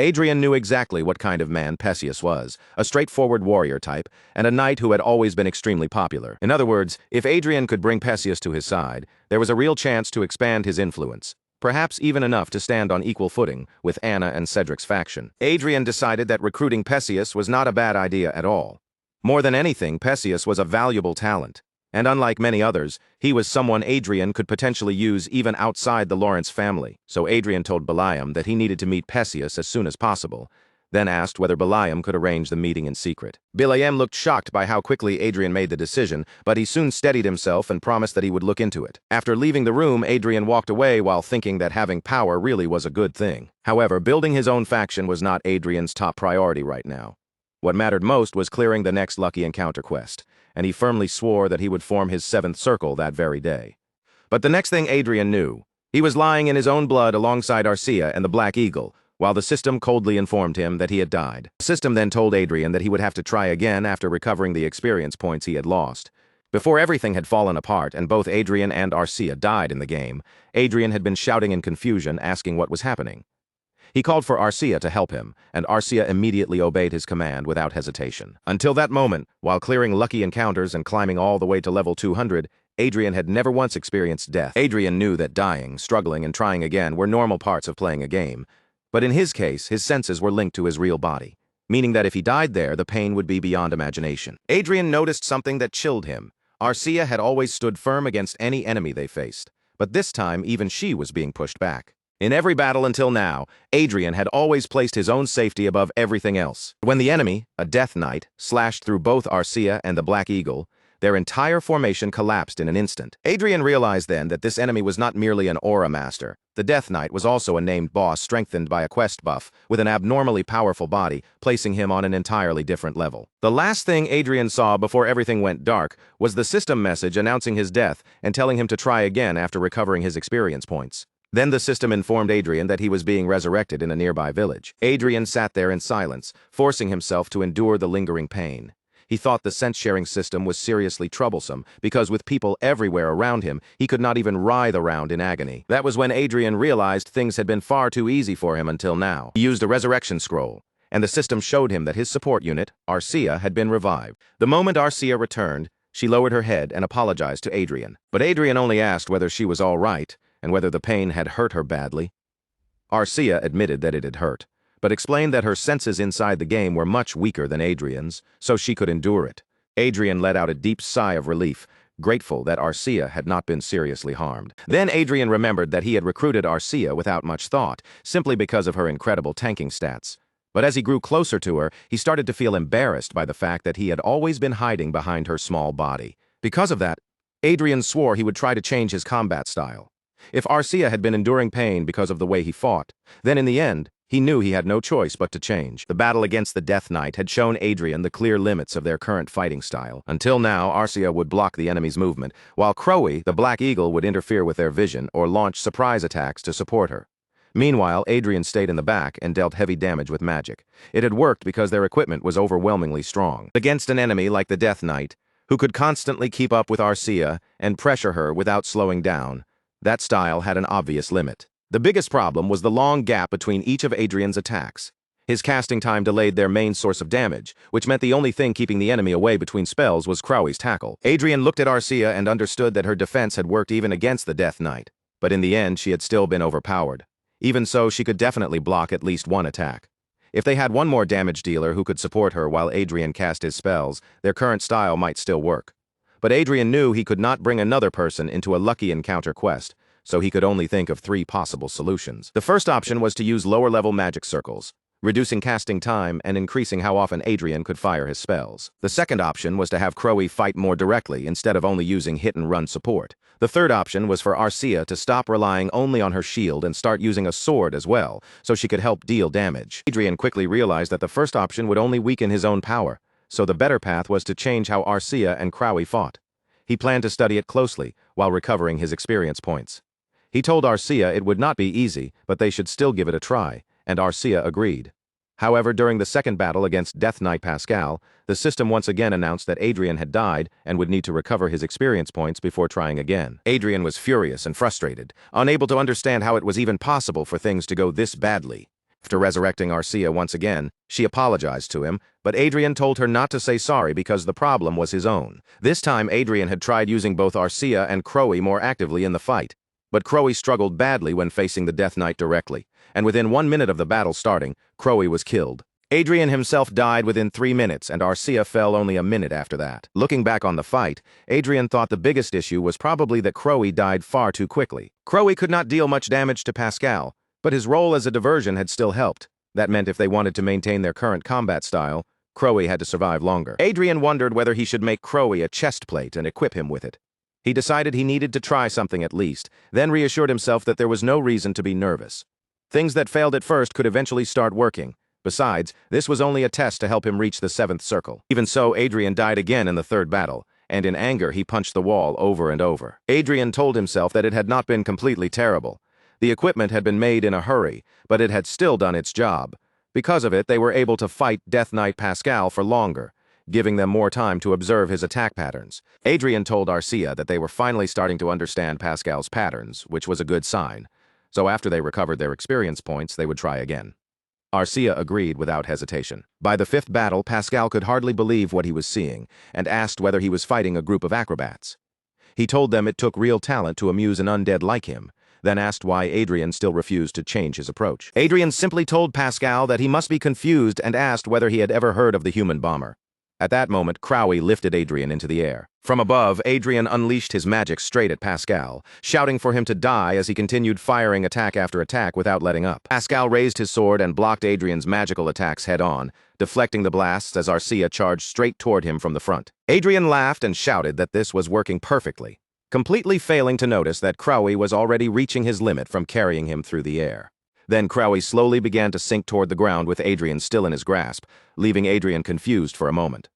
Adrien knew exactly what kind of man Perseus was, a straightforward warrior type, and a knight who had always been extremely popular. In other words, if Adrien could bring Perseus to his side, there was a real chance to expand his influence, perhaps even enough to stand on equal footing with Anna and Cedric's faction. Adrien decided that recruiting Perseus was not a bad idea at all. More than anything, Perseus was a valuable talent. And unlike many others, he was someone Adrien could potentially use even outside the Lawrence family. So Adrien told Bilayam that he needed to meet Perseus as soon as possible, then asked whether Bilayam could arrange the meeting in secret. Bilayam looked shocked by how quickly Adrien made the decision, but he soon steadied himself and promised that he would look into it. After leaving the room, Adrien walked away while thinking that having power really was a good thing. However, building his own faction was not Adrien's top priority right now. What mattered most was clearing the next lucky encounter quest, and he firmly swore that he would form his 7th circle that very day. But the next thing Adrien knew, he was lying in his own blood alongside Arcia and the Black Eagle, while the system coldly informed him that he had died. The system then told Adrien that he would have to try again after recovering the experience points he had lost. Before everything had fallen apart and both Adrien and Arcia died in the game, Adrien had been shouting in confusion, asking what was happening. He called for Arcia to help him, and Arcia immediately obeyed his command without hesitation. Until that moment, while clearing lucky encounters and climbing all the way to level 200, Adrien had never once experienced death. Adrien knew that dying, struggling, and trying again were normal parts of playing a game. But in his case, his senses were linked to his real body, meaning that if he died there, the pain would be beyond imagination. Adrien noticed something that chilled him. Arcia had always stood firm against any enemy they faced, but this time even she was being pushed back. In every battle until now, Adrien had always placed his own safety above everything else. When the enemy, a Death Knight, slashed through both Arcia and the Black Eagle, their entire formation collapsed in an instant. Adrien realized then that this enemy was not merely an aura master. The Death Knight was also a named boss strengthened by a quest buff, with an abnormally powerful body, placing him on an entirely different level. The last thing Adrien saw before everything went dark was the system message announcing his death and telling him to try again after recovering his experience points. Then the system informed Adrien that he was being resurrected in a nearby village. Adrien sat there in silence, forcing himself to endure the lingering pain. He thought the sense-sharing system was seriously troublesome, because with people everywhere around him, he could not even writhe around in agony. That was when Adrien realized things had been far too easy for him until now. He used a resurrection scroll, and the system showed him that his support unit, Arcia, had been revived. The moment Arcia returned, she lowered her head and apologized to Adrien. But Adrien only asked whether she was all right, and whether the pain had hurt her badly. Arcia admitted that it had hurt, but explained that her senses inside the game were much weaker than Adrien's, so she could endure it. Adrien let out a deep sigh of relief, grateful that Arcia had not been seriously harmed. Then Adrien remembered that he had recruited Arcia without much thought, simply because of her incredible tanking stats. But as he grew closer to her, he started to feel embarrassed by the fact that he had always been hiding behind her small body. Because of that, Adrien swore he would try to change his combat style. If Arcia had been enduring pain because of the way he fought, then in the end, he knew he had no choice but to change. The battle against the Death Knight had shown Adrien the clear limits of their current fighting style. Until now, Arcia would block the enemy's movement, while Crowy, the Black Eagle, would interfere with their vision or launch surprise attacks to support her. Meanwhile, Adrien stayed in the back and dealt heavy damage with magic. It had worked because their equipment was overwhelmingly strong. Against an enemy like the Death Knight, who could constantly keep up with Arcia and pressure her without slowing down, that style had an obvious limit. The biggest problem was the long gap between each of Adrien's attacks. His casting time delayed their main source of damage, which meant the only thing keeping the enemy away between spells was Crowy's tackle. Adrien looked at Arcia and understood that her defense had worked even against the Death Knight, but in the end she had still been overpowered. Even so, she could definitely block at least one attack. If they had one more damage dealer who could support her while Adrien cast his spells, their current style might still work. But Adrien knew he could not bring another person into a lucky encounter quest, so he could only think of 3 possible solutions. The first option was to use lower-level magic circles, reducing casting time and increasing how often Adrien could fire his spells. The second option was to have Crowy fight more directly instead of only using hit-and-run support. The third option was for Arcia to stop relying only on her shield and start using a sword as well, so she could help deal damage. Adrien quickly realized that the first option would only weaken his own power, so the better path was to change how Arcia and Crowy fought. He planned to study it closely while recovering his experience points. He told Arcia it would not be easy, but they should still give it a try, and Arcia agreed. However, during the second battle against Death Knight Pascal, the system once again announced that Adrien had died and would need to recover his experience points before trying again. Adrien was furious and frustrated, unable to understand how it was even possible for things to go this badly. After resurrecting Arcia once again, she apologized to him, but Adrien told her not to say sorry because the problem was his own. This time, Adrien had tried using both Arcia and Crowy more actively in the fight. But Crowy struggled badly when facing the Death Knight directly, and within 1 minute of the battle starting, Crowy was killed. Adrien himself died within 3 minutes, and Arcia fell only a minute after that. Looking back on the fight, Adrien thought the biggest issue was probably that Crowy died far too quickly. Crowy could not deal much damage to Pascal, but his role as a diversion had still helped. That meant if they wanted to maintain their current combat style, Crowy had to survive longer. Adrien wondered whether he should make Crowy a chest plate and equip him with it. He decided he needed to try something at least, then reassured himself that there was no reason to be nervous. Things that failed at first could eventually start working. Besides, this was only a test to help him reach the 7th circle. Even so, Adrien died again in the 3rd battle, and in anger he punched the wall over and over. Adrien told himself that it had not been completely terrible. The equipment had been made in a hurry, but it had still done its job. Because of it, they were able to fight Death Knight Pascal for longer, giving them more time to observe his attack patterns. Adrien told Arcia that they were finally starting to understand Pascal's patterns, which was a good sign. So after they recovered their experience points, they would try again. Arcia agreed without hesitation. By the 5th battle, Pascal could hardly believe what he was seeing, and asked whether he was fighting a group of acrobats. He told them it took real talent to amuse an undead like him, then asked why Adrien still refused to change his approach. Adrien simply told Pascal that he must be confused and asked whether he had ever heard of the human bomber. At that moment, Crowy lifted Adrien into the air. From above, Adrien unleashed his magic straight at Pascal, shouting for him to die as he continued firing attack after attack without letting up. Pascal raised his sword and blocked Adrien's magical attacks head-on, deflecting the blasts as Arcia charged straight toward him from the front. Adrien laughed and shouted that this was working perfectly, completely failing to notice that Crowy was already reaching his limit from carrying him through the air. Then Crowy slowly began to sink toward the ground with Adrien still in his grasp, leaving Adrien confused for a moment.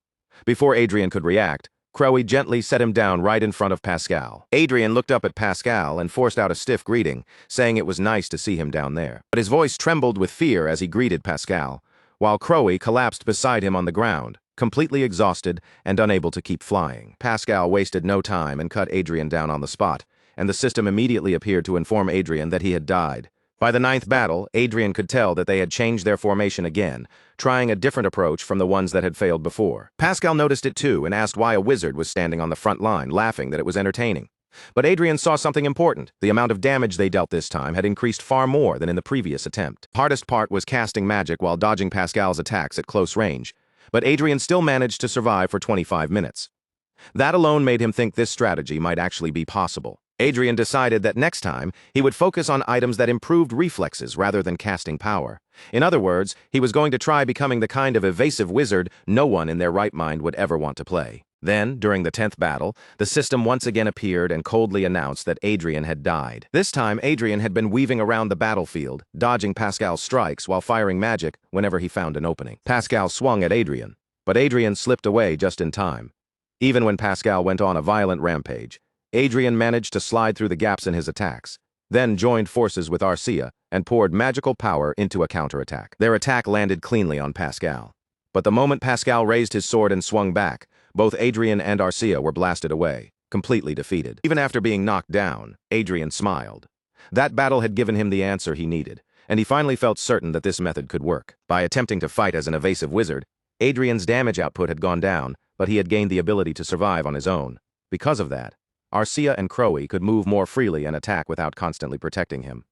Before Adrien could react, Crowy gently set him down right in front of Pascal. Adrien looked up at Pascal and forced out a stiff greeting, saying it was nice to see him down there. But his voice trembled with fear as he greeted Pascal, while Crowy collapsed beside him on the ground, completely exhausted and unable to keep flying. Pascal wasted no time and cut Adrien down on the spot, and the system immediately appeared to inform Adrien that he had died. By the 9th battle, Adrien could tell that they had changed their formation again, trying a different approach from the ones that had failed before. Pascal noticed it too and asked why a wizard was standing on the front line, laughing that it was entertaining. But Adrien saw something important. The amount of damage they dealt this time had increased far more than in the previous attempt. Hardest part was casting magic while dodging Pascal's attacks at close range, but Adrien still managed to survive for 25 minutes. That alone made him think this strategy might actually be possible. Adrien decided that next time, he would focus on items that improved reflexes rather than casting power. In other words, he was going to try becoming the kind of evasive wizard no one in their right mind would ever want to play. Then, during the 10th battle, the system once again appeared and coldly announced that Adrien had died. This time, Adrien had been weaving around the battlefield, dodging Pascal's strikes while firing magic whenever he found an opening. Pascal swung at Adrien, but Adrien slipped away just in time. Even when Pascal went on a violent rampage, Adrien managed to slide through the gaps in his attacks, then joined forces with Arcia and poured magical power into a counterattack. Their attack landed cleanly on Pascal. But the moment Pascal raised his sword and swung back, both Adrien and Arcia were blasted away, completely defeated. Even after being knocked down, Adrien smiled. That battle had given him the answer he needed, and he finally felt certain that this method could work. By attempting to fight as an evasive wizard, Adrien's damage output had gone down, but he had gained the ability to survive on his own. Because of that, Arcia and Crowe could move more freely and attack without constantly protecting him.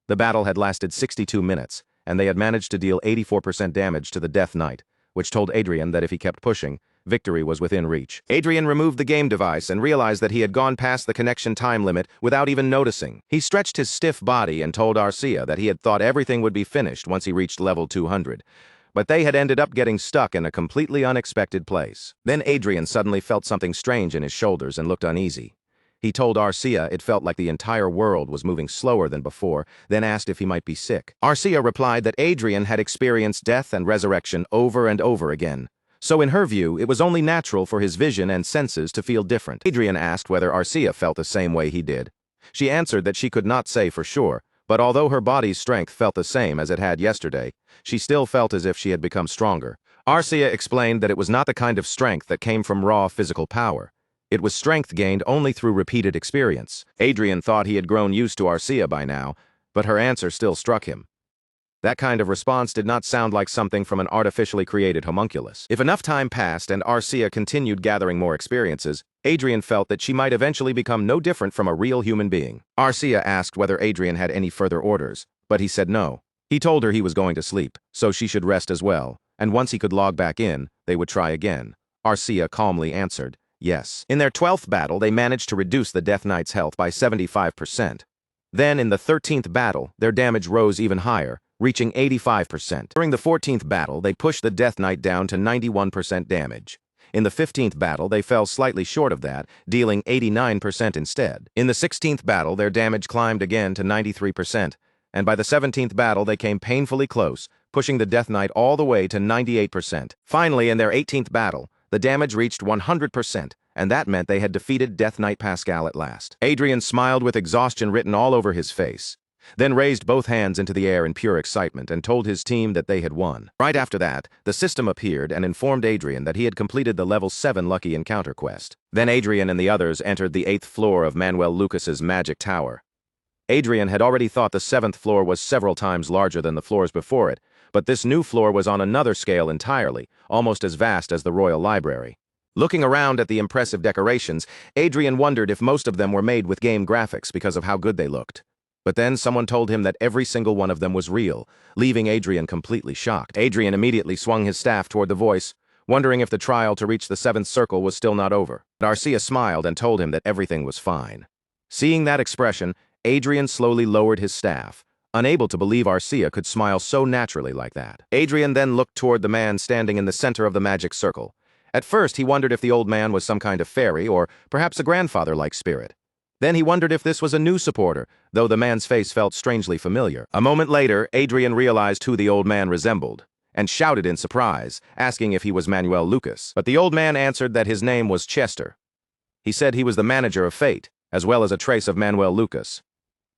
The battle had lasted 62 minutes, and they had managed to deal 84% damage to the Death Knight, which told Adrien that if he kept pushing, victory was within reach. Adrien removed the game device and realized that he had gone past the connection time limit without even noticing. He stretched his stiff body and told Arcia that he had thought everything would be finished once he reached level 200. But they had ended up getting stuck in a completely unexpected place. Then Adrien suddenly felt something strange in his shoulders and looked uneasy. He told Arcia it felt like the entire world was moving slower than before, then asked if he might be sick. Arcia replied that Adrien had experienced death and resurrection over and over again. So in her view, it was only natural for his vision and senses to feel different. Adrien asked whether Arcia felt the same way he did. She answered that she could not say for sure, but although her body's strength felt the same as it had yesterday, she still felt as if she had become stronger. Arcia explained that it was not the kind of strength that came from raw physical power. It was strength gained only through repeated experience. Adrien thought he had grown used to Arcia by now, but her answer still struck him. That kind of response did not sound like something from an artificially created homunculus. If enough time passed and Arcia continued gathering more experiences, Adrien felt that she might eventually become no different from a real human being. Arcia asked whether Adrien had any further orders, but he said no. He told her he was going to sleep, so she should rest as well, and once he could log back in, they would try again. Arcia calmly answered yes. In their 12th battle, they managed to reduce the Death Knight's health by 75%. Then, in the 13th battle, their damage rose even higher, reaching 85%. During the 14th battle, they pushed the Death Knight down to 91% damage. In the 15th battle, they fell slightly short of that, dealing 89% instead. In the 16th battle, their damage climbed again to 93%, and by the 17th battle, they came painfully close, pushing the Death Knight all the way to 98%. Finally, in their 18th battle, the damage reached 100%, and that meant they had defeated Death Knight Pascal at last. Adrien smiled with exhaustion written all over his face, then raised both hands into the air in pure excitement and told his team that they had won. Right after that, the system appeared and informed Adrien that he had completed the level 7 Lucky Encounter quest. Then Adrien and the others entered the 8th floor of Manuel Lucas's magic tower. Adrien had already thought the 7th floor was several times larger than the floors before it, but this new floor was on another scale entirely, almost as vast as the Royal Library. Looking around at the impressive decorations, Adrien wondered if most of them were made with game graphics because of how good they looked. But then someone told him that every single one of them was real, leaving Adrien completely shocked. Adrien immediately swung his staff toward the voice, wondering if the trial to reach the 7th circle was still not over. But Arcia smiled and told him that everything was fine. Seeing that expression, Adrien slowly lowered his staff, unable to believe Arcia could smile so naturally like that. Adrien then looked toward the man standing in the center of the magic circle. At first, he wondered if the old man was some kind of fairy or perhaps a grandfather-like spirit. Then he wondered if this was a new supporter, though the man's face felt strangely familiar. A moment later, Adrien realized who the old man resembled, and shouted in surprise, asking if he was Manuel Lucas. But the old man answered that his name was Chester. He said he was the manager of Fate, as well as a trace of Manuel Lucas.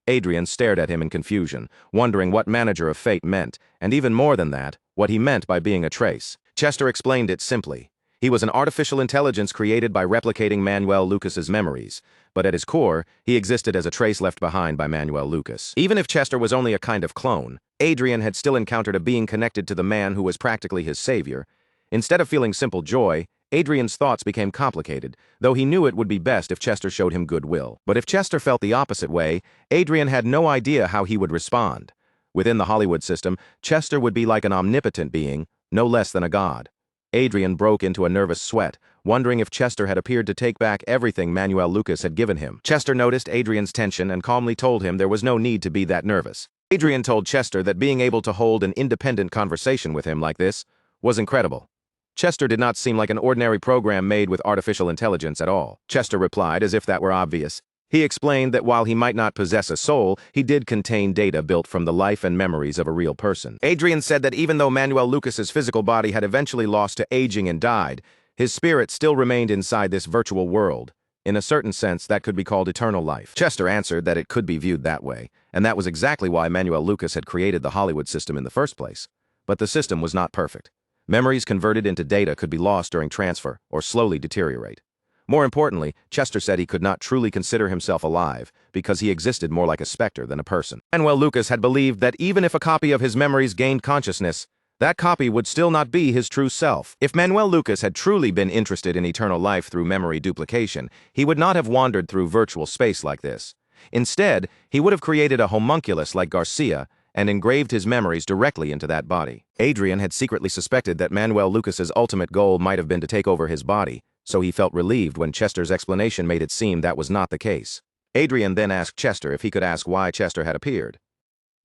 Adrien stared at him in confusion, wondering what manager of Fate meant, and even more than that, what he meant by being a trace. Chester explained it simply. He was an artificial intelligence created by replicating Manuel Lucas's memories, but at his core, he existed as a trace left behind by Manuel Lucas. Even if Chester was only a kind of clone, Adrien had still encountered a being connected to the man who was practically his savior. Instead of feeling simple joy, Adrien's thoughts became complicated, though he knew it would be best if Chester showed him goodwill. But if Chester felt the opposite way, Adrien had no idea how he would respond. Within the Hollywood system, Chester would be like an omnipotent being, no less than a god. Adrien broke into a nervous sweat, wondering if Chester had appeared to take back everything Manuel Lucas had given him. Chester noticed Adrien's tension and calmly told him there was no need to be that nervous. Adrien told Chester that being able to hold an independent conversation with him like this was incredible. Chester did not seem like an ordinary program made with artificial intelligence at all. Chester replied as if that were obvious. He explained that while he might not possess a soul, he did contain data built from the life and memories of a real person. Adrien said that even though Manuel Lucas's physical body had eventually lost to aging and died, his spirit still remained inside this virtual world. In a certain sense, that could be called eternal life. Chester answered that it could be viewed that way, and that was exactly why Manuel Lucas had created the Hollywood system in the first place. But the system was not perfect. Memories converted into data could be lost during transfer or slowly deteriorate. More importantly, Chester said he could not truly consider himself alive because he existed more like a specter than a person. Manuel Lucas had believed that even if a copy of his memories gained consciousness, that copy would still not be his true self. If Manuel Lucas had truly been interested in eternal life through memory duplication, he would not have wandered through virtual space like this. Instead, he would have created a homunculus like Arcia and engraved his memories directly into that body. Adrien had secretly suspected that Manuel Lucas's ultimate goal might have been to take over his body, so he felt relieved when Chester's explanation made it seem that was not the case. Adrien then asked Chester if he could ask why Chester had appeared.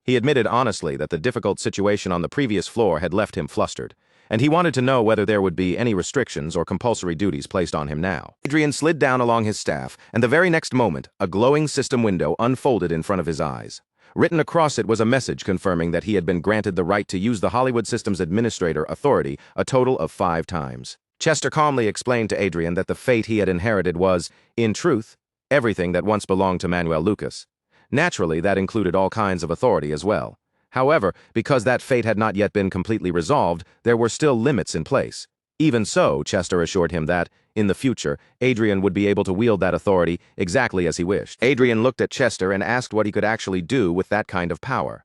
He admitted honestly that the difficult situation on the previous floor had left him flustered, and he wanted to know whether there would be any restrictions or compulsory duties placed on him now. Adrien slid down along his staff, and the very next moment, a glowing system window unfolded in front of his eyes. Written across it was a message confirming that he had been granted the right to use the Hollywood System's administrator authority a total of 5 times. Chester calmly explained to Adrien that the fate he had inherited was, in truth, everything that once belonged to Manuel Lucas. Naturally, that included all kinds of authority as well. However, because that fate had not yet been completely resolved, there were still limits in place. Even so, Chester assured him that, in the future, Adrien would be able to wield that authority exactly as he wished. Adrien looked at Chester and asked what he could actually do with that kind of power.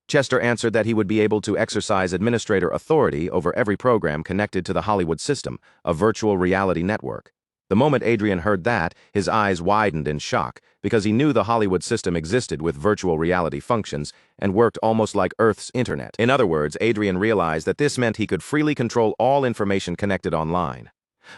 Chester answered that he would be able to exercise administrator authority over every program connected to the Hollywood system, a virtual reality network. The moment Adrien heard that, his eyes widened in shock, because he knew the Hollywood system existed with virtual reality functions and worked almost like Earth's internet. In other words, Adrien realized that this meant he could freely control all information connected online.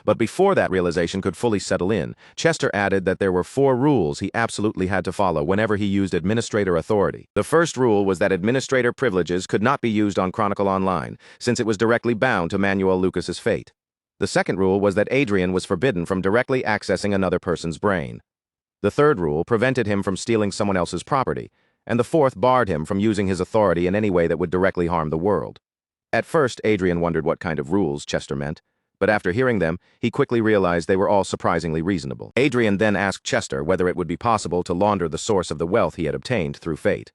But before that realization could fully settle in, Chester added that there were 4 rules he absolutely had to follow whenever he used administrator authority. The first rule was that administrator privileges could not be used on Chronicle Online, since it was directly bound to Manuel Lucas's fate. The second rule was that Adrien was forbidden from directly accessing another person's brain. The third rule prevented him from stealing someone else's property, and the fourth barred him from using his authority in any way that would directly harm the world. At first, Adrien wondered what kind of rules Chester meant, but after hearing them, he quickly realized they were all surprisingly reasonable. Adrien then asked Chester whether it would be possible to launder the source of the wealth he had obtained through fate.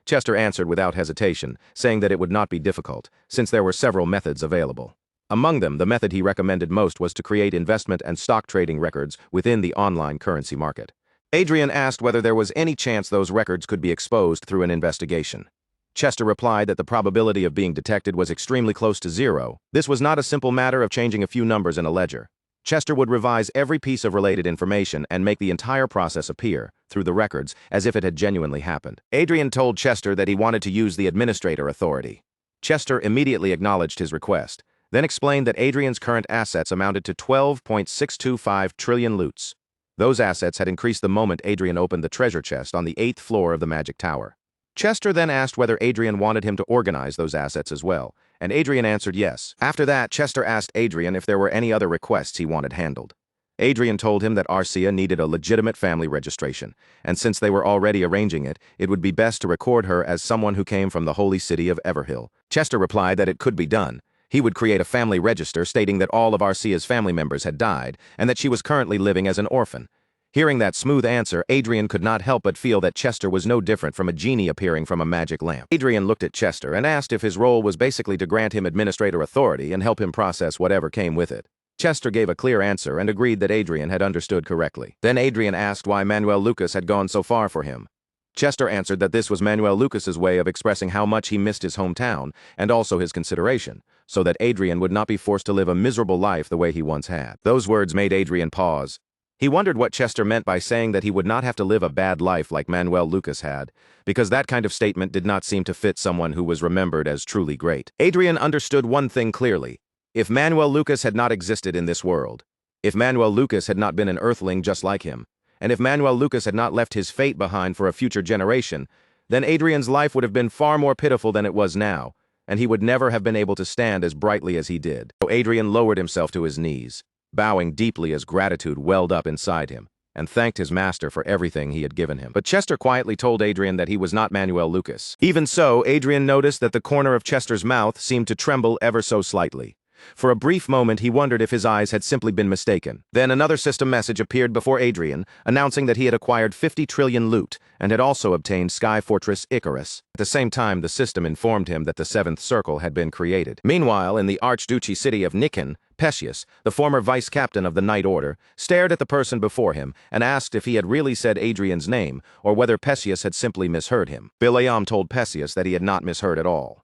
Chester answered without hesitation, saying that it would not be difficult, since there were several methods available. Among them, the method he recommended most was to create investment and stock trading records within the online currency market. Adrien asked whether there was any chance those records could be exposed through an investigation. Chester replied that the probability of being detected was extremely close to 0. This was not a simple matter of changing a few numbers in a ledger. Chester would revise every piece of related information and make the entire process appear, through the records, as if it had genuinely happened. Adrien told Chester that he wanted to use the administrator authority. Chester immediately acknowledged his request, then explained that Adrien's current assets amounted to 12.625 trillion loots. Those assets had increased the moment Adrien opened the treasure chest on the 8th floor of the Magic Tower. Chester then asked whether Adrien wanted him to organize those assets as well, and Adrien answered yes. After that, Chester asked Adrien if there were any other requests he wanted handled. Adrien told him that Arcia needed a legitimate family registration, and since they were already arranging it, it would be best to record her as someone who came from the holy city of Everhill. Chester replied that it could be done. He would create a family register stating that all of Arcia's family members had died, and that she was currently living as an orphan. Hearing that smooth answer, Adrien could not help but feel that Chester was no different from a genie appearing from a magic lamp. Adrien looked at Chester and asked if his role was basically to grant him administrator authority and help him process whatever came with it. Chester gave a clear answer and agreed that Adrien had understood correctly. Then Adrien asked why Manuel Lucas had gone so far for him. Chester answered that this was Manuel Lucas's way of expressing how much he missed his hometown and also his consideration, so that Adrien would not be forced to live a miserable life the way he once had. Those words made Adrien pause. He wondered what Chester meant by saying that he would not have to live a bad life like Manuel Lucas had, because that kind of statement did not seem to fit someone who was remembered as truly great. Adrien understood one thing clearly. If Manuel Lucas had not existed in this world, if Manuel Lucas had not been an earthling just like him, and if Manuel Lucas had not left his fate behind for a future generation, then Adrien's life would have been far more pitiful than it was now, and he would never have been able to stand as brightly as he did. So Adrien lowered himself to his knees, bowing deeply as gratitude welled up inside him, and thanked his master for everything he had given him. But Chester quietly told Adrien that he was not Manuel Lucas. Even so, Adrien noticed that the corner of Chester's mouth seemed to tremble ever so slightly. For a brief moment, he wondered if his eyes had simply been mistaken. Then another system message appeared before Adrien, announcing that he had acquired 50 trillion loot and had also obtained Sky Fortress Icarus. At the same time, the system informed him that the seventh circle had been created. Meanwhile, in the Archduchy city of Nikan, Perseus, the former vice-captain of the Knight Order, stared at the person before him and asked if he had really said Adrien's name or whether Perseus had simply misheard him. Bilayam told Perseus that he had not misheard at all.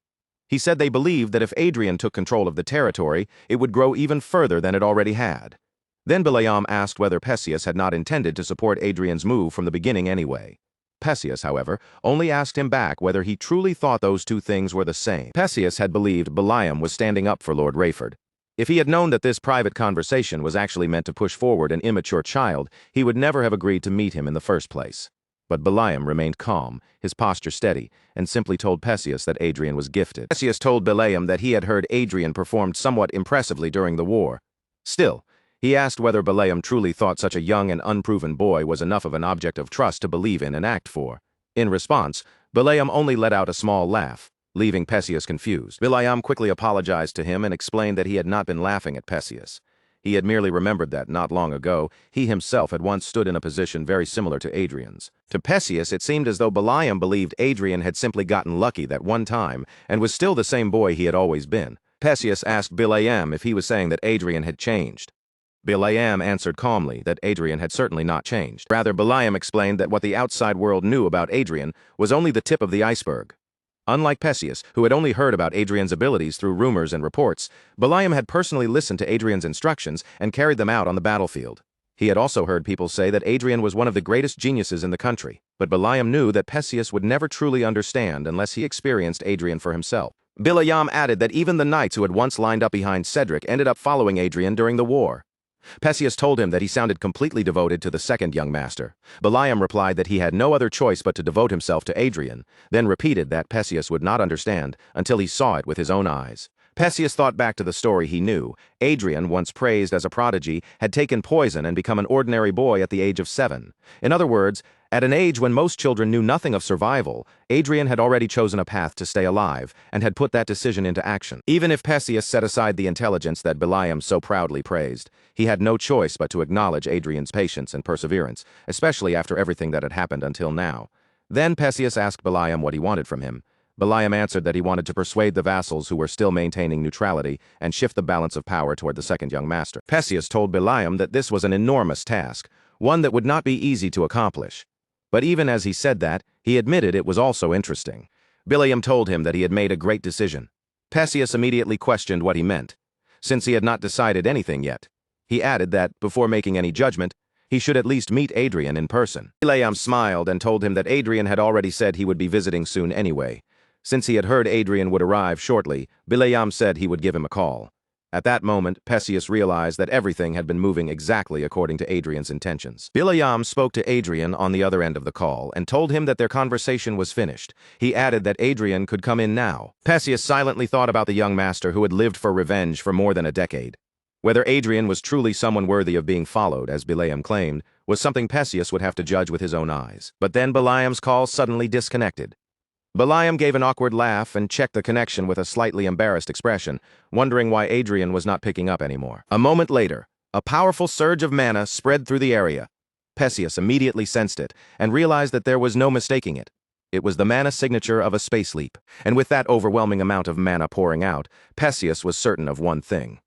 He said they believed that if Adrien took control of the territory, it would grow even further than it already had. Then Bilayam asked whether Perseus had not intended to support Adrien's move from the beginning anyway. Perseus, however, only asked him back whether he truly thought those two things were the same. Perseus had believed Bilayam was standing up for Lord Rayford. If he had known that this private conversation was actually meant to push forward an immature child, he would never have agreed to meet him in the first place. But Bilayam remained calm, his posture steady, and simply told Perseus that Adrien was gifted. Perseus told Bilayam that he had heard Adrien performed somewhat impressively during the war. Still, he asked whether Bilayam truly thought such a young and unproven boy was enough of an object of trust to believe in and act for. In response, Bilayam only let out a small laugh, leaving Perseus confused. Bilayam quickly apologized to him and explained that he had not been laughing at Perseus. He had merely remembered that, not long ago, he himself had once stood in a position very similar to Adrien's. To Perseus, it seemed as though Bilayam believed Adrien had simply gotten lucky that one time and was still the same boy he had always been. Perseus asked Bilayam if he was saying that Adrien had changed. Bilayam answered calmly that Adrien had certainly not changed. Rather, Bilayam explained that what the outside world knew about Adrien was only the tip of the iceberg. Unlike Perseus, who had only heard about Adrien's abilities through rumors and reports, Bilayam had personally listened to Adrien's instructions and carried them out on the battlefield. He had also heard people say that Adrien was one of the greatest geniuses in the country, but Bilayam knew that Perseus would never truly understand unless he experienced Adrien for himself. Bilayam added that even the knights who had once lined up behind Cedric ended up following Adrien during the war. Perseus told him that he sounded completely devoted to the second young master. Bilayam replied that he had no other choice but to devote himself to Adrien, then repeated that Perseus would not understand until he saw it with his own eyes. Perseus thought back to the story he knew. Adrien, once praised as a prodigy, had taken poison and become an ordinary boy at the age of 7. In other words, at an age when most children knew nothing of survival, Adrien had already chosen a path to stay alive and had put that decision into action. Even if Perseus set aside the intelligence that Bilayam so proudly praised, he had no choice but to acknowledge Adrien's patience and perseverance, especially after everything that had happened until now. Then Perseus asked Bilayam what he wanted from him. Bilayam answered that he wanted to persuade the vassals who were still maintaining neutrality and shift the balance of power toward the second young master. Perseus told Bilayam that this was an enormous task, one that would not be easy to accomplish. But even as he said that, he admitted it was also interesting. Bilayam told him that he had made a great decision. Perseus immediately questioned what he meant, since he had not decided anything yet. He added that, before making any judgment, he should at least meet Adrien in person. Bilayam smiled and told him that Adrien had already said he would be visiting soon anyway. Since he had heard Adrien would arrive shortly, Bilayam said he would give him a call. At that moment, Perseus realized that everything had been moving exactly according to Adrien's intentions. Bilayam spoke to Adrien on the other end of the call and told him that their conversation was finished. He added that Adrien could come in now. Perseus silently thought about the young master who had lived for revenge for more than a decade. Whether Adrien was truly someone worthy of being followed, as Bilayam claimed, was something Perseus would have to judge with his own eyes. But then Bilayam's call suddenly disconnected. Bilayam gave an awkward laugh and checked the connection with a slightly embarrassed expression, wondering why Adrien was not picking up anymore. A moment later, a powerful surge of mana spread through the area. Perseus immediately sensed it and realized that there was no mistaking it. It was the mana signature of a space leap, and with that overwhelming amount of mana pouring out, Perseus was certain of one thing.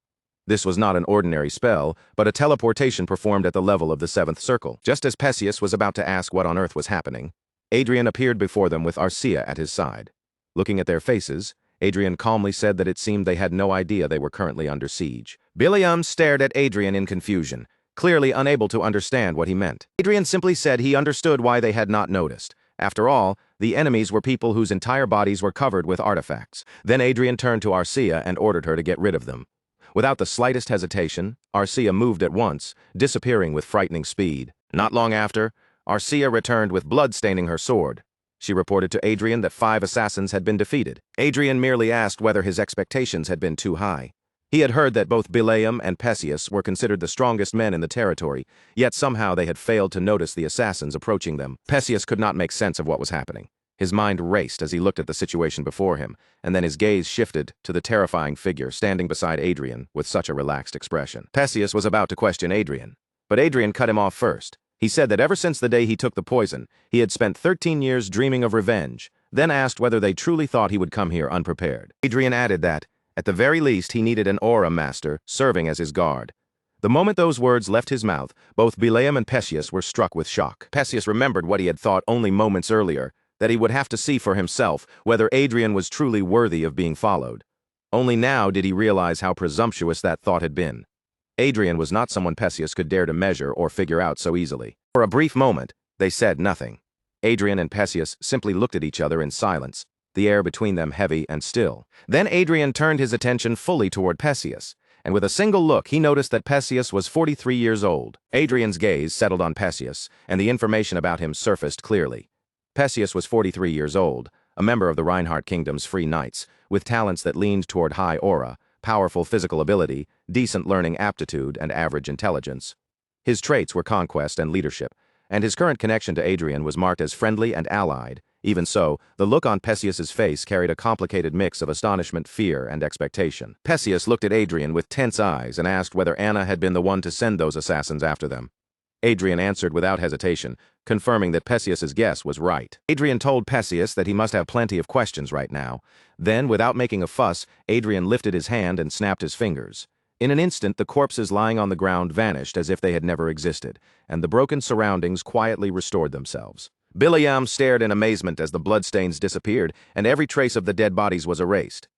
This was not an ordinary spell, but a teleportation performed at the level of the seventh circle. Just as Perseus was about to ask what on earth was happening, Adrien appeared before them with Arcia at his side. Looking at their faces, Adrien calmly said that it seemed they had no idea they were currently under siege. Bilayam stared at Adrien in confusion, clearly unable to understand what he meant. Adrien simply said he understood why they had not noticed. After all, the enemies were people whose entire bodies were covered with artifacts. Then Adrien turned to Arcia and ordered her to get rid of them. Without the slightest hesitation, Arcia moved at once, disappearing with frightening speed. Not long after, Arcia returned with blood staining her sword. She reported to Adrien that 5 assassins had been defeated. Adrien merely asked whether his expectations had been too high. He had heard that both Bileam and Perseus were considered the strongest men in the territory, yet somehow they had failed to notice the assassins approaching them. Perseus could not make sense of what was happening. His mind raced as he looked at the situation before him, and then his gaze shifted to the terrifying figure standing beside Adrien with such a relaxed expression. Perseus was about to question Adrien, but Adrien cut him off first. He said that ever since the day he took the poison, he had spent 13 years dreaming of revenge, then asked whether they truly thought he would come here unprepared. Adrien added that, at the very least, he needed an aura master serving as his guard. The moment those words left his mouth, both Bileam and Perseus were struck with shock. Perseus remembered what he had thought only moments earlier, that he would have to see for himself whether Adrien was truly worthy of being followed. Only now did he realize how presumptuous that thought had been. Adrien was not someone Perseus could dare to measure or figure out so easily. For a brief moment, they said nothing. Adrien and Perseus simply looked at each other in silence, the air between them heavy and still. Then Adrien turned his attention fully toward Perseus, and with a single look he noticed that Perseus was 43 years old. Adrien's gaze settled on Perseus, and the information about him surfaced clearly. Perseus was 43 years old, a member of the Reinhardt Kingdom's Free Knights, with talents that leaned toward high aura, powerful physical ability, decent learning aptitude, and average intelligence. His traits were conquest and leadership, and his current connection to Adrien was marked as friendly and allied. Even so, the look on Perseus's face carried a complicated mix of astonishment, fear, and expectation. Perseus looked at Adrien with tense eyes and asked whether Anna had been the one to send those assassins after them. Adrien answered without hesitation, confirming that Perseus's guess was right. Adrien told Perseus that he must have plenty of questions right now. Then, without making a fuss, Adrien lifted his hand and snapped his fingers. In an instant, the corpses lying on the ground vanished as if they had never existed, and the broken surroundings quietly restored themselves. Bileam stared in amazement as the bloodstains disappeared and every trace of the dead bodies was erased.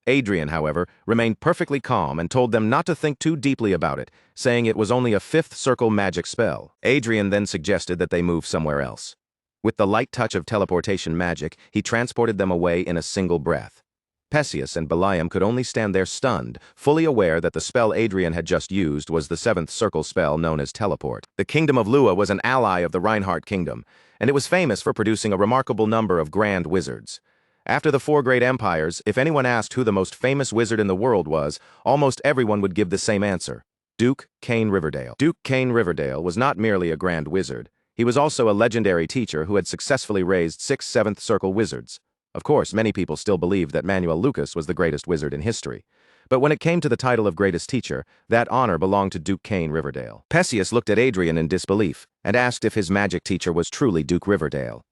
Adrien, however, remained perfectly calm and told them not to think too deeply about it, saying it was only a 5th circle magic spell. Adrien then suggested that they move somewhere else. With the light touch of teleportation magic, he transported them away in a single breath. Perseus and Bileam could only stand there stunned, fully aware that the spell Adrien had just used was the 7th circle spell known as teleport. The Kingdom of Lua was an ally of the Reinhardt Kingdom, and it was famous for producing a remarkable number of grand wizards. After the 4 great empires, if anyone asked who the most famous wizard in the world was, almost everyone would give the same answer: Duke Cain Riverdale. Duke Cain Riverdale was not merely a grand wizard. He was also a legendary teacher who had successfully raised 6 7th circle wizards. Of course, many people still believed that Manuel Lucas was the greatest wizard in history. But when it came to the title of greatest teacher, that honor belonged to Duke Cain Riverdale. Perseus looked at Adrien in disbelief and asked if his magic teacher was truly Duke Riverdale.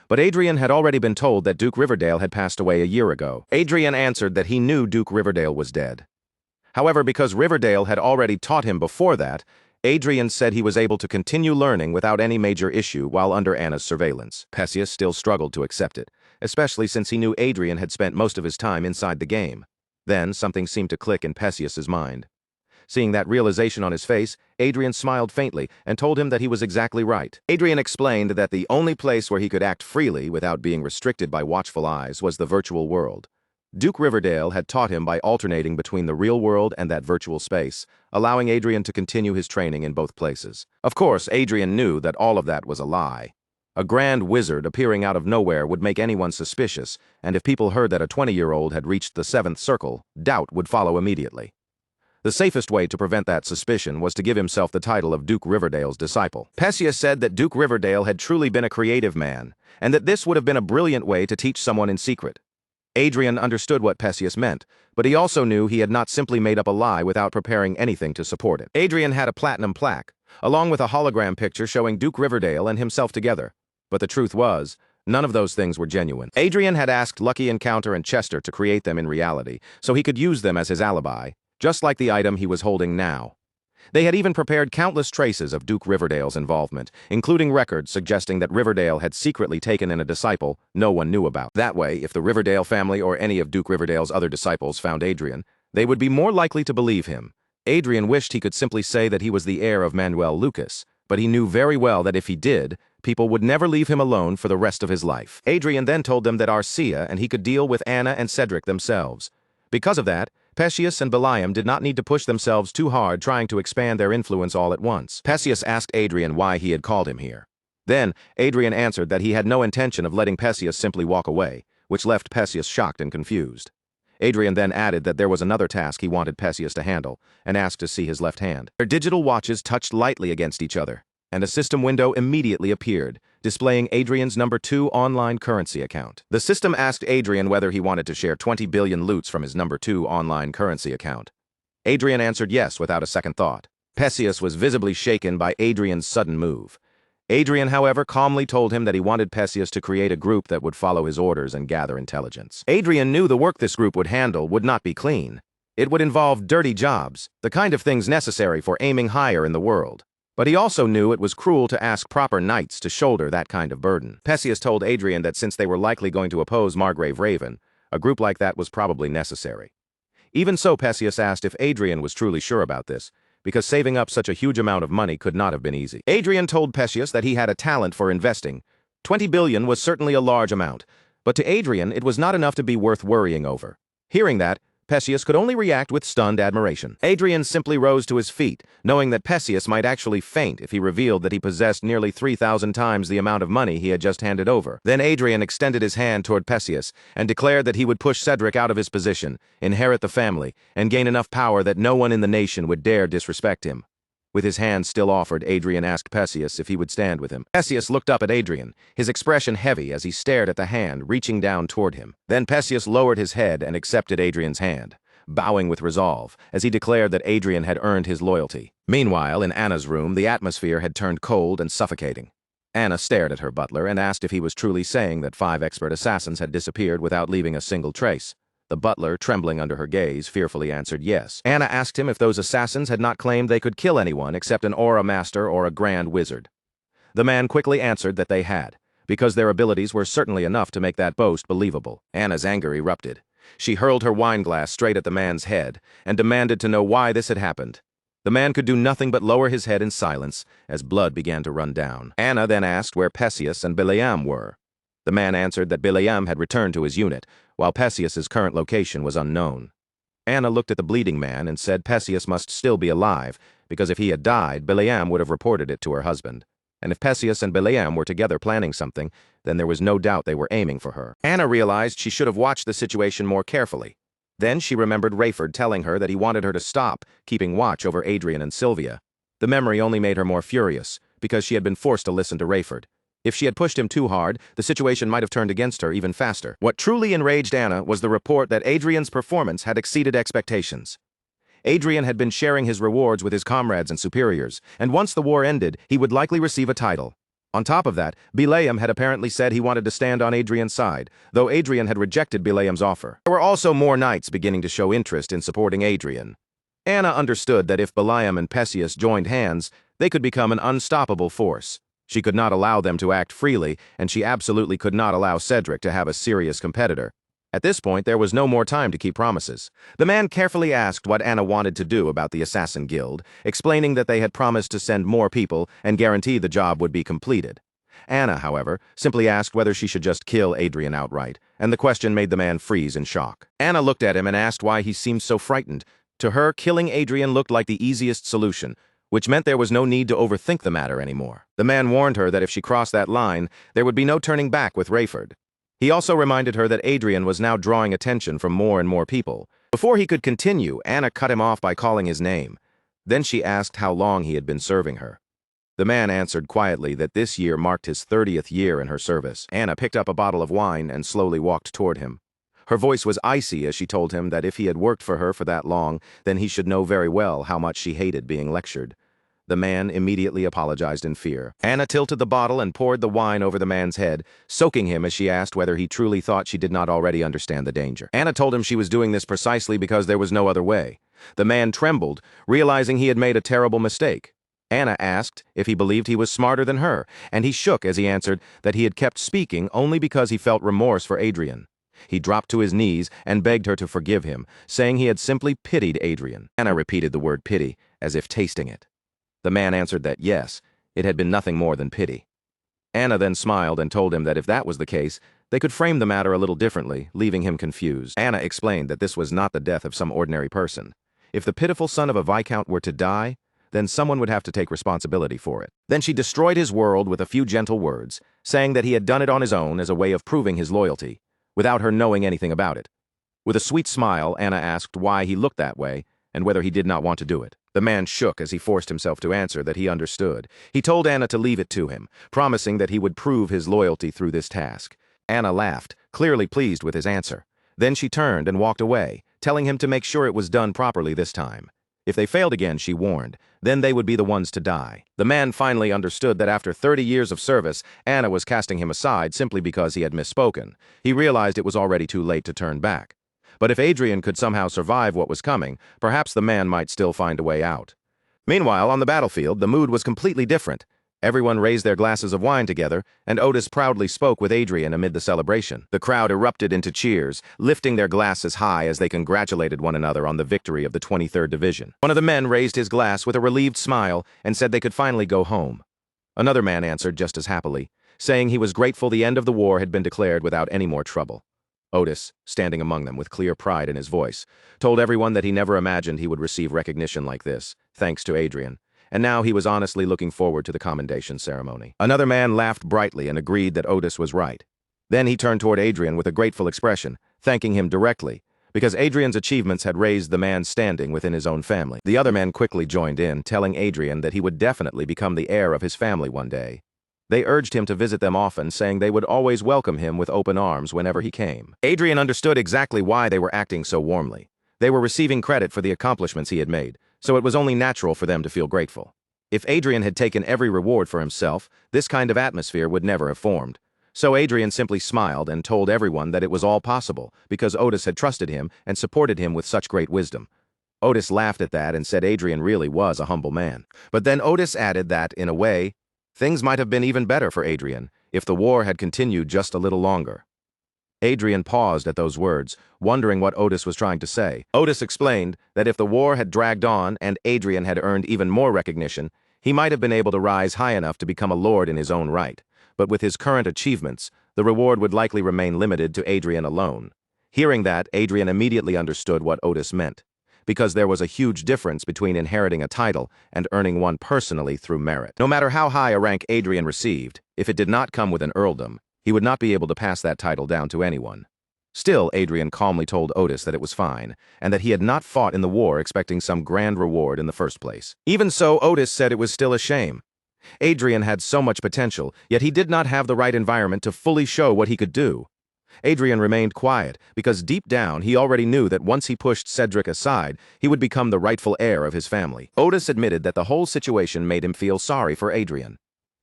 But Adrien had already been told that Duke Riverdale had passed away a year ago. Adrien answered that he knew Duke Riverdale was dead. However, because Riverdale had already taught him before that, Adrien said he was able to continue learning without any major issue while under Anna's surveillance. Perseus still struggled to accept it, especially since he knew Adrien had spent most of his time inside the game. Then something seemed to click in Perseus's mind. Seeing that realization on his face, Adrien smiled faintly and told him that he was exactly right. Adrien explained that the only place where he could act freely without being restricted by watchful eyes was the virtual world. Duke Riverdale had taught him by alternating between the real world and that virtual space, allowing Adrien to continue his training in both places. Of course, Adrien knew that all of that was a lie. A grand wizard appearing out of nowhere would make anyone suspicious, and if people heard that a 20-year-old had reached the 7th circle, doubt would follow immediately. The safest way to prevent that suspicion was to give himself the title of Duke Riverdale's disciple. Perseus said that Duke Riverdale had truly been a creative man, and that this would have been a brilliant way to teach someone in secret. Adrien understood what Perseus meant, but he also knew he had not simply made up a lie without preparing anything to support it. Adrien had a platinum plaque, along with a hologram picture showing Duke Riverdale and himself together. But the truth was, none of those things were genuine. Adrien had asked Lucky Encounter and Chester to create them in reality, so he could use them as his alibi, just like the item he was holding now. They had even prepared countless traces of Duke Riverdale's involvement, including records suggesting that Riverdale had secretly taken in a disciple no one knew about. That way, if the Riverdale family or any of Duke Riverdale's other disciples found Adrien, they would be more likely to believe him. Adrien wished he could simply say that he was the heir of Manuel Lucas, but he knew very well that if he did, people would never leave him alone for the rest of his life. Adrien then told them that Arcia and he could deal with Anna and Cedric themselves. Because of that, Perseus and Beliam did not need to push themselves too hard trying to expand their influence all at once. Perseus asked Adrien why he had called him here. Then, Adrien answered that he had no intention of letting Perseus simply walk away, which left Perseus shocked and confused. Adrien then added that there was another task he wanted Perseus to handle, and asked to see his left hand. Their digital watches touched lightly against each other, and a system window immediately appeared, displaying Adrien's #2 online currency account. The system asked Adrien whether he wanted to share 20 billion loots from his #2 online currency account. Adrien answered yes without a second thought. Perseus was visibly shaken by Adrien's sudden move. Adrien, however, calmly told him that he wanted Perseus to create a group that would follow his orders and gather intelligence. Adrien knew the work this group would handle would not be clean. It would involve dirty jobs, the kind of things necessary for aiming higher in the world. But he also knew it was cruel to ask proper knights to shoulder that kind of burden. Perseus told Adrien that since they were likely going to oppose Margrave Raven, a group like that was probably necessary. Even so, Perseus asked if Adrien was truly sure about this, because saving up such a huge amount of money could not have been easy. Adrien told Perseus that he had a talent for investing. 20 billion was certainly a large amount, but to Adrien it was not enough to be worth worrying over. Hearing that, Perseus could only react with stunned admiration. Adrien simply rose to his feet, knowing that Perseus might actually faint if he revealed that he possessed nearly 3,000 times the amount of money he had just handed over. Then Adrien extended his hand toward Perseus and declared that he would push Cedric out of his position, inherit the family, and gain enough power that no one in the nation would dare disrespect him. With his hand still offered, Adrien asked Perseus if he would stand with him. Perseus looked up at Adrien, his expression heavy as he stared at the hand reaching down toward him. Then Perseus lowered his head and accepted Adrien's hand, bowing with resolve, as he declared that Adrien had earned his loyalty. Meanwhile, in Anna's room, the atmosphere had turned cold and suffocating. Anna stared at her butler and asked if he was truly saying that 5 expert assassins had disappeared without leaving a single trace. The butler, trembling under her gaze, fearfully answered yes. Anna asked him if those assassins had not claimed they could kill anyone except an aura master or a grand wizard. The man quickly answered that they had, because their abilities were certainly enough to make that boast believable. Anna's anger erupted. She hurled her wineglass straight at the man's head and demanded to know why this had happened. The man could do nothing but lower his head in silence as blood began to run down. Anna then asked where Perseus and Beliam were. The man answered that Beliam had returned to his unit, while Perseus's current location was unknown. Anna looked at the bleeding man and said Perseus must still be alive, because if he had died, Beliam would have reported it to her husband. And if Perseus and Beliam were together planning something, then there was no doubt they were aiming for her. Anna realized she should have watched the situation more carefully. Then she remembered Rayford telling her that he wanted her to stop keeping watch over Adrien and Sylvia. The memory only made her more furious, because she had been forced to listen to Rayford. If she had pushed him too hard, the situation might have turned against her even faster. What truly enraged Anna was the report that Adrien's performance had exceeded expectations. Adrien had been sharing his rewards with his comrades and superiors, and once the war ended, he would likely receive a title. On top of that, Beliam had apparently said he wanted to stand on Adrien's side, though Adrien had rejected Beliam's offer. There were also more knights beginning to show interest in supporting Adrien. Anna understood that if Beliam and Perseus joined hands, they could become an unstoppable force. She could not allow them to act freely, and she absolutely could not allow Cedric to have a serious competitor. At this point, there was no more time to keep promises. The man carefully asked what Anna wanted to do about the Assassin Guild, explaining that they had promised to send more people and guarantee the job would be completed. Anna, however, simply asked whether she should just kill Adrien outright, and the question made the man freeze in shock. Anna looked at him and asked why he seemed so frightened. To her, killing Adrien looked like the easiest solution, which meant there was no need to overthink the matter anymore. The man warned her that if she crossed that line, there would be no turning back with Rayford. He also reminded her that Adrien was now drawing attention from more and more people. Before he could continue, Anna cut him off by calling his name. Then she asked how long he had been serving her. The man answered quietly that this year marked his 30th year in her service. Anna picked up a bottle of wine and slowly walked toward him. Her voice was icy as she told him that if he had worked for her for that long, then he should know very well how much she hated being lectured. The man immediately apologized in fear. Anna tilted the bottle and poured the wine over the man's head, soaking him as she asked whether he truly thought she did not already understand the danger. Anna told him she was doing this precisely because there was no other way. The man trembled, realizing he had made a terrible mistake. Anna asked if he believed he was smarter than her, and he shook as he answered that he had kept speaking only because he felt remorse for Adrien. He dropped to his knees and begged her to forgive him, saying he had simply pitied Adrien. Anna repeated the word pity, as if tasting it. The man answered that yes, it had been nothing more than pity. Anna then smiled and told him that if that was the case, They could frame the matter a little differently, leaving him confused. Anna explained that this was not the death of some ordinary person. If the pitiful son of a viscount were to die, then someone would have to take responsibility for it. Then she destroyed his world with a few gentle words, saying that he had done it on his own as a way of proving his loyalty, without her knowing anything about it. With a sweet smile, Anna asked why he looked that way and whether he did not want to do it. The man shook as he forced himself to answer that he understood. He told Anna to leave it to him, promising that he would prove his loyalty through this task. Anna laughed, clearly pleased with his answer. Then she turned and walked away, telling him to make sure it was done properly this time. If they failed again, she warned, then they would be the ones to die. The man finally understood that after 30 years of service, Anna was casting him aside simply because he had misspoken. He realized it was already too late to turn back. But if Adrien could somehow survive what was coming, perhaps the man might still find a way out. Meanwhile, on the battlefield, the mood was completely different. Everyone raised their glasses of wine together, and Otis proudly spoke with Adrien amid the celebration. The crowd erupted into cheers, lifting their glasses high as they congratulated one another on the victory of the 23rd Division. One of the men raised his glass with a relieved smile and said they could finally go home. Another man answered just as happily, saying he was grateful the end of the war had been declared without any more trouble. Otis, standing among them with clear pride in his voice, told everyone that he never imagined he would receive recognition like this, thanks to Adrien. And now he was honestly looking forward to the commendation ceremony. Another man laughed brightly and agreed that Otis was right. Then he turned toward Adrien with a grateful expression, thanking him directly, because Adrien's achievements had raised the man's standing within his own family. The other man quickly joined in, telling Adrien that he would definitely become the heir of his family one day. They urged him to visit them often, saying they would always welcome him with open arms whenever he came. Adrien understood exactly why they were acting so warmly. They were receiving credit for the accomplishments he had made, so it was only natural for them to feel grateful. If Adrien had taken every reward for himself, this kind of atmosphere would never have formed. So Adrien simply smiled and told everyone that it was all possible because Otis had trusted him and supported him with such great wisdom. Otis laughed at that and said Adrien really was a humble man. But then Otis added that, in a way, things might have been even better for Adrien if the war had continued just a little longer. Adrien paused at those words, wondering what Otis was trying to say. Otis explained that if the war had dragged on and Adrien had earned even more recognition, he might have been able to rise high enough to become a lord in his own right. But with his current achievements, the reward would likely remain limited to Adrien alone. Hearing that, Adrien immediately understood what Otis meant, because there was a huge difference between inheriting a title and earning one personally through merit. No matter how high a rank Adrien received, if it did not come with an earldom, he would not be able to pass that title down to anyone. Still, Adrien calmly told Otis that it was fine, and that he had not fought in the war expecting some grand reward in the first place. Even so, Otis said it was still a shame. Adrien had so much potential, yet he did not have the right environment to fully show what he could do. Adrien remained quiet, because deep down he already knew that once he pushed Cedric aside, he would become the rightful heir of his family. Otis admitted that the whole situation made him feel sorry for Adrien.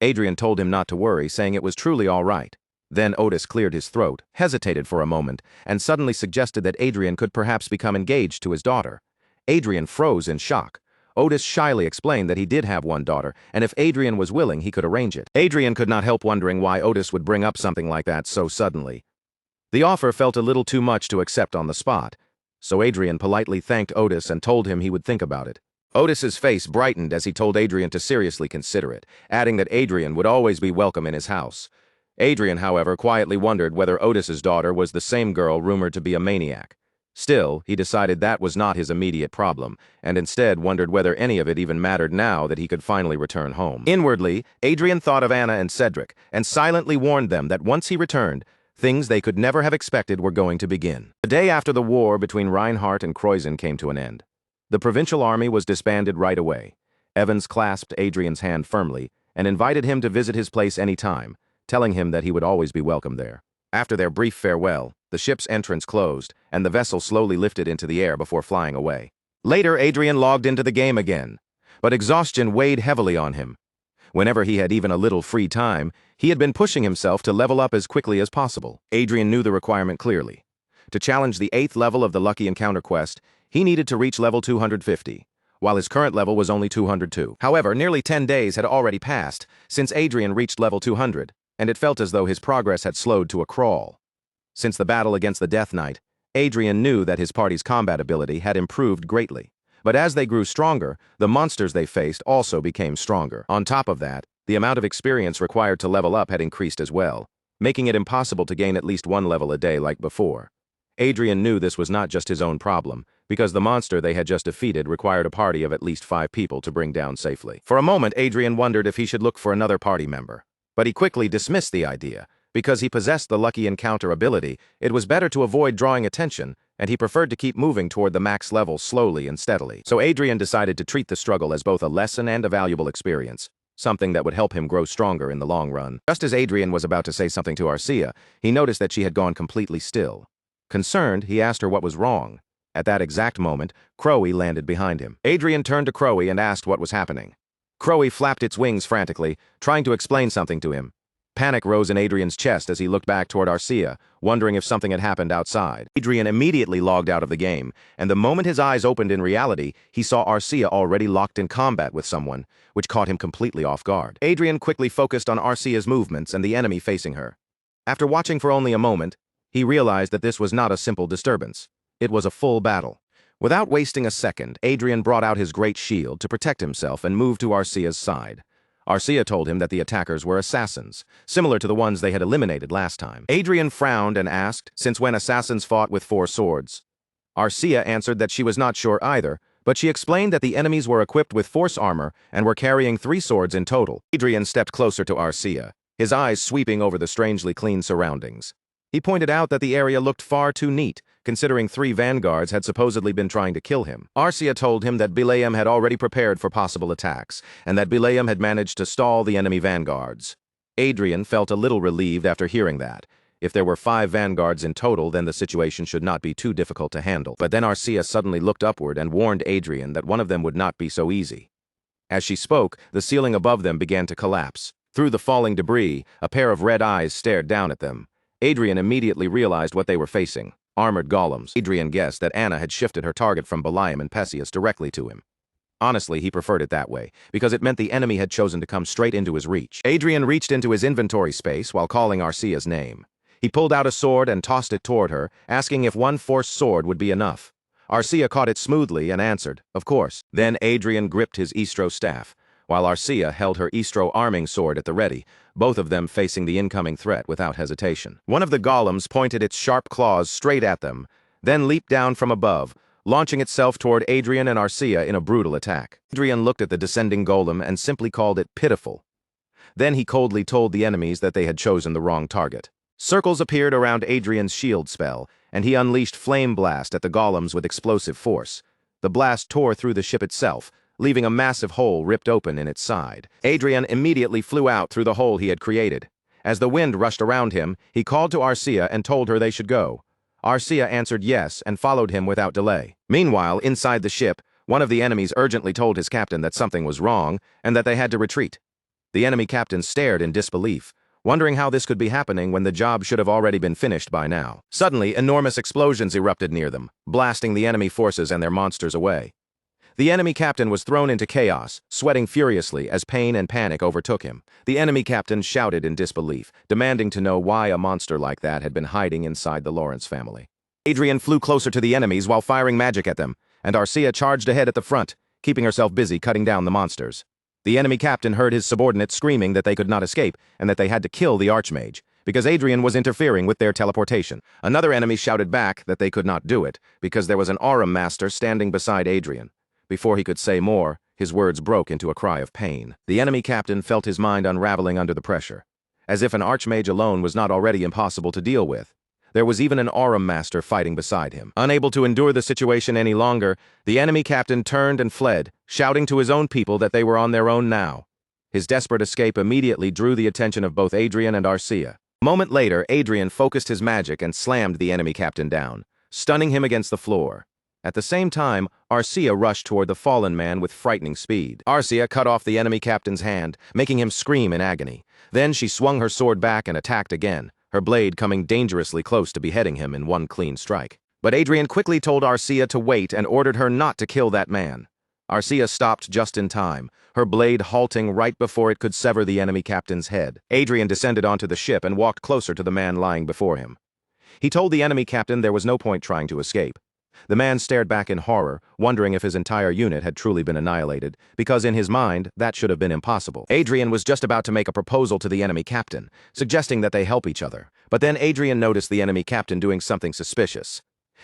Adrien told him not to worry, saying it was truly all right. Then Otis cleared his throat, hesitated for a moment, and suddenly suggested that Adrien could perhaps become engaged to his daughter. Adrien froze in shock. Otis shyly explained that he did have one daughter, and if Adrien was willing, he could arrange it. Adrien could not help wondering why Otis would bring up something like that so suddenly. The offer felt a little too much to accept on the spot, so Adrien politely thanked Otis and told him he would think about it. Otis's face brightened as he told Adrien to seriously consider it, adding that Adrien would always be welcome in his house. Adrien, however, quietly wondered whether Otis's daughter was the same girl rumored to be a maniac. Still, he decided that was not his immediate problem, and instead wondered whether any of it even mattered now that he could finally return home. Inwardly, Adrien thought of Anna and Cedric, and silently warned them that once he returned, things they could never have expected were going to begin. The day after the war between Reinhardt and Croisen came to an end. The provincial army was disbanded right away. Evans clasped Adrien's hand firmly and invited him to visit his place any time, telling him that he would always be welcome there. After their brief farewell, the ship's entrance closed, and the vessel slowly lifted into the air before flying away. Later, Adrien logged into the game again, but exhaustion weighed heavily on him. Whenever he had even a little free time, he had been pushing himself to level up as quickly as possible. Adrien knew the requirement clearly. To challenge the 8th level of the Lucky Encounter quest, he needed to reach level 250, while his current level was only 202. However, nearly 10 days had already passed since Adrien reached level 200, and it felt as though his progress had slowed to a crawl. Since the battle against the Death Knight, Adrien knew that his party's combat ability had improved greatly. But as they grew stronger, the monsters they faced also became stronger. On top of that, the amount of experience required to level up had increased as well. making it impossible to gain at least one level a day like before. Adrien knew this was not just his own problem, because the monster they had just defeated required a party of at least 5 people to bring down safely. For a moment, Adrien wondered if he should look for another party member, but he quickly dismissed the idea. Because he possessed the lucky encounter ability, it was better to avoid drawing attention, and he preferred to keep moving toward the max level slowly and steadily. So Adrien decided to treat the struggle as both a lesson and a valuable experience, something that would help him grow stronger in the long run. Just as Adrien was about to say something to Arcia, he noticed that she had gone completely still. Concerned, he asked her what was wrong. At that exact moment, Crowy landed behind him. Adrien turned to Crowy and asked what was happening. Crowy flapped its wings frantically, trying to explain something to him. Panic rose in Adrien's chest as he looked back toward Arcia, wondering if something had happened outside. Adrien immediately logged out of the game, and the moment his eyes opened in reality, he saw Arcia already locked in combat with someone, which caught him completely off guard. Adrien quickly focused on Arcia's movements and the enemy facing her. After watching for only a moment, he realized that this was not a simple disturbance. It was a full battle. Without wasting a second, Adrien brought out his great shield to protect himself and moved to Arcia's side. Arcia told him that the attackers were assassins, similar to the ones they had eliminated last time. Adrien frowned and asked, since when assassins fought with 4 swords. Arcia answered that she was not sure either, but she explained that the enemies were equipped with force armor and were carrying 3 swords in total. Adrien stepped closer to Arcia, his eyes sweeping over the strangely clean surroundings. He pointed out that the area looked far too neat, considering 3 vanguards had supposedly been trying to kill him. Arcia told him that Bilayam had already prepared for possible attacks, and that Bilayam had managed to stall the enemy vanguards. Adrien felt a little relieved after hearing that. If there were 5 vanguards in total, then the situation should not be too difficult to handle. But then Arcia suddenly looked upward and warned Adrien that one of them would not be so easy. As she spoke, the ceiling above them began to collapse. Through the falling debris, a pair of red eyes stared down at them. Adrien immediately realized what they were facing. Armored golems. Adrien guessed that Anna had shifted her target from Bilayam and Perseus directly to him. Honestly, he preferred it that way, because it meant the enemy had chosen to come straight into his reach. Adrien reached into his inventory space while calling Arcia's name. He pulled out a sword and tossed it toward her, asking if 1 forced sword would be enough. Arcia caught it smoothly and answered, of course. Then Adrien gripped his Istro staff, while Arcia held her Istro arming sword at the ready, both of them facing the incoming threat without hesitation. One of the golems pointed its sharp claws straight at them, then leaped down from above, launching itself toward Adrien and Arcia in a brutal attack. Adrien looked at the descending golem and simply called it pitiful. Then he coldly told the enemies that they had chosen the wrong target. Circles appeared around Adrien's shield spell, and he unleashed flame blast at the golems with explosive force. The blast tore through the ship itself, leaving a massive hole ripped open in its side. Adrien immediately flew out through the hole he had created. As the wind rushed around him, he called to Arcia and told her they should go. Arcia answered yes and followed him without delay. Meanwhile, inside the ship, one of the enemies urgently told his captain that something was wrong and that they had to retreat. The enemy captain stared in disbelief, wondering how this could be happening when the job should have already been finished by now. Suddenly, enormous explosions erupted near them, blasting the enemy forces and their monsters away. The enemy captain was thrown into chaos, sweating furiously as pain and panic overtook him. The enemy captain shouted in disbelief, demanding to know why a monster like that had been hiding inside the Lawrence family. Adrien flew closer to the enemies while firing magic at them, and Arcia charged ahead at the front, keeping herself busy cutting down the monsters. The enemy captain heard his subordinates screaming that they could not escape and that they had to kill the archmage, because Adrien was interfering with their teleportation. Another enemy shouted back that they could not do it, because there was an Aurum master standing beside Adrien. Before he could say more, his words broke into a cry of pain. The enemy captain felt his mind unraveling under the pressure. As if an archmage alone was not already impossible to deal with. There was even an Aurum master fighting beside him. Unable to endure the situation any longer, the enemy captain turned and fled, shouting to his own people that they were on their own now. His desperate escape immediately drew the attention of both Adrien and Arcia. A moment later, Adrien focused his magic and slammed the enemy captain down, stunning him against the floor. At the same time, Arcia rushed toward the fallen man with frightening speed. Arcia cut off the enemy captain's hand, making him scream in agony. Then she swung her sword back and attacked again, her blade coming dangerously close to beheading him in one clean strike. But Adrien quickly told Arcia to wait and ordered her not to kill that man. Arcia stopped just in time, her blade halting right before it could sever the enemy captain's head. Adrien descended onto the ship and walked closer to the man lying before him. He told the enemy captain there was no point trying to escape. The man stared back in horror, wondering if his entire unit had truly been annihilated, because in his mind, that should have been impossible. Adrien was just about to make a proposal to the enemy captain, suggesting that they help each other. But then Adrien noticed the enemy captain doing something suspicious.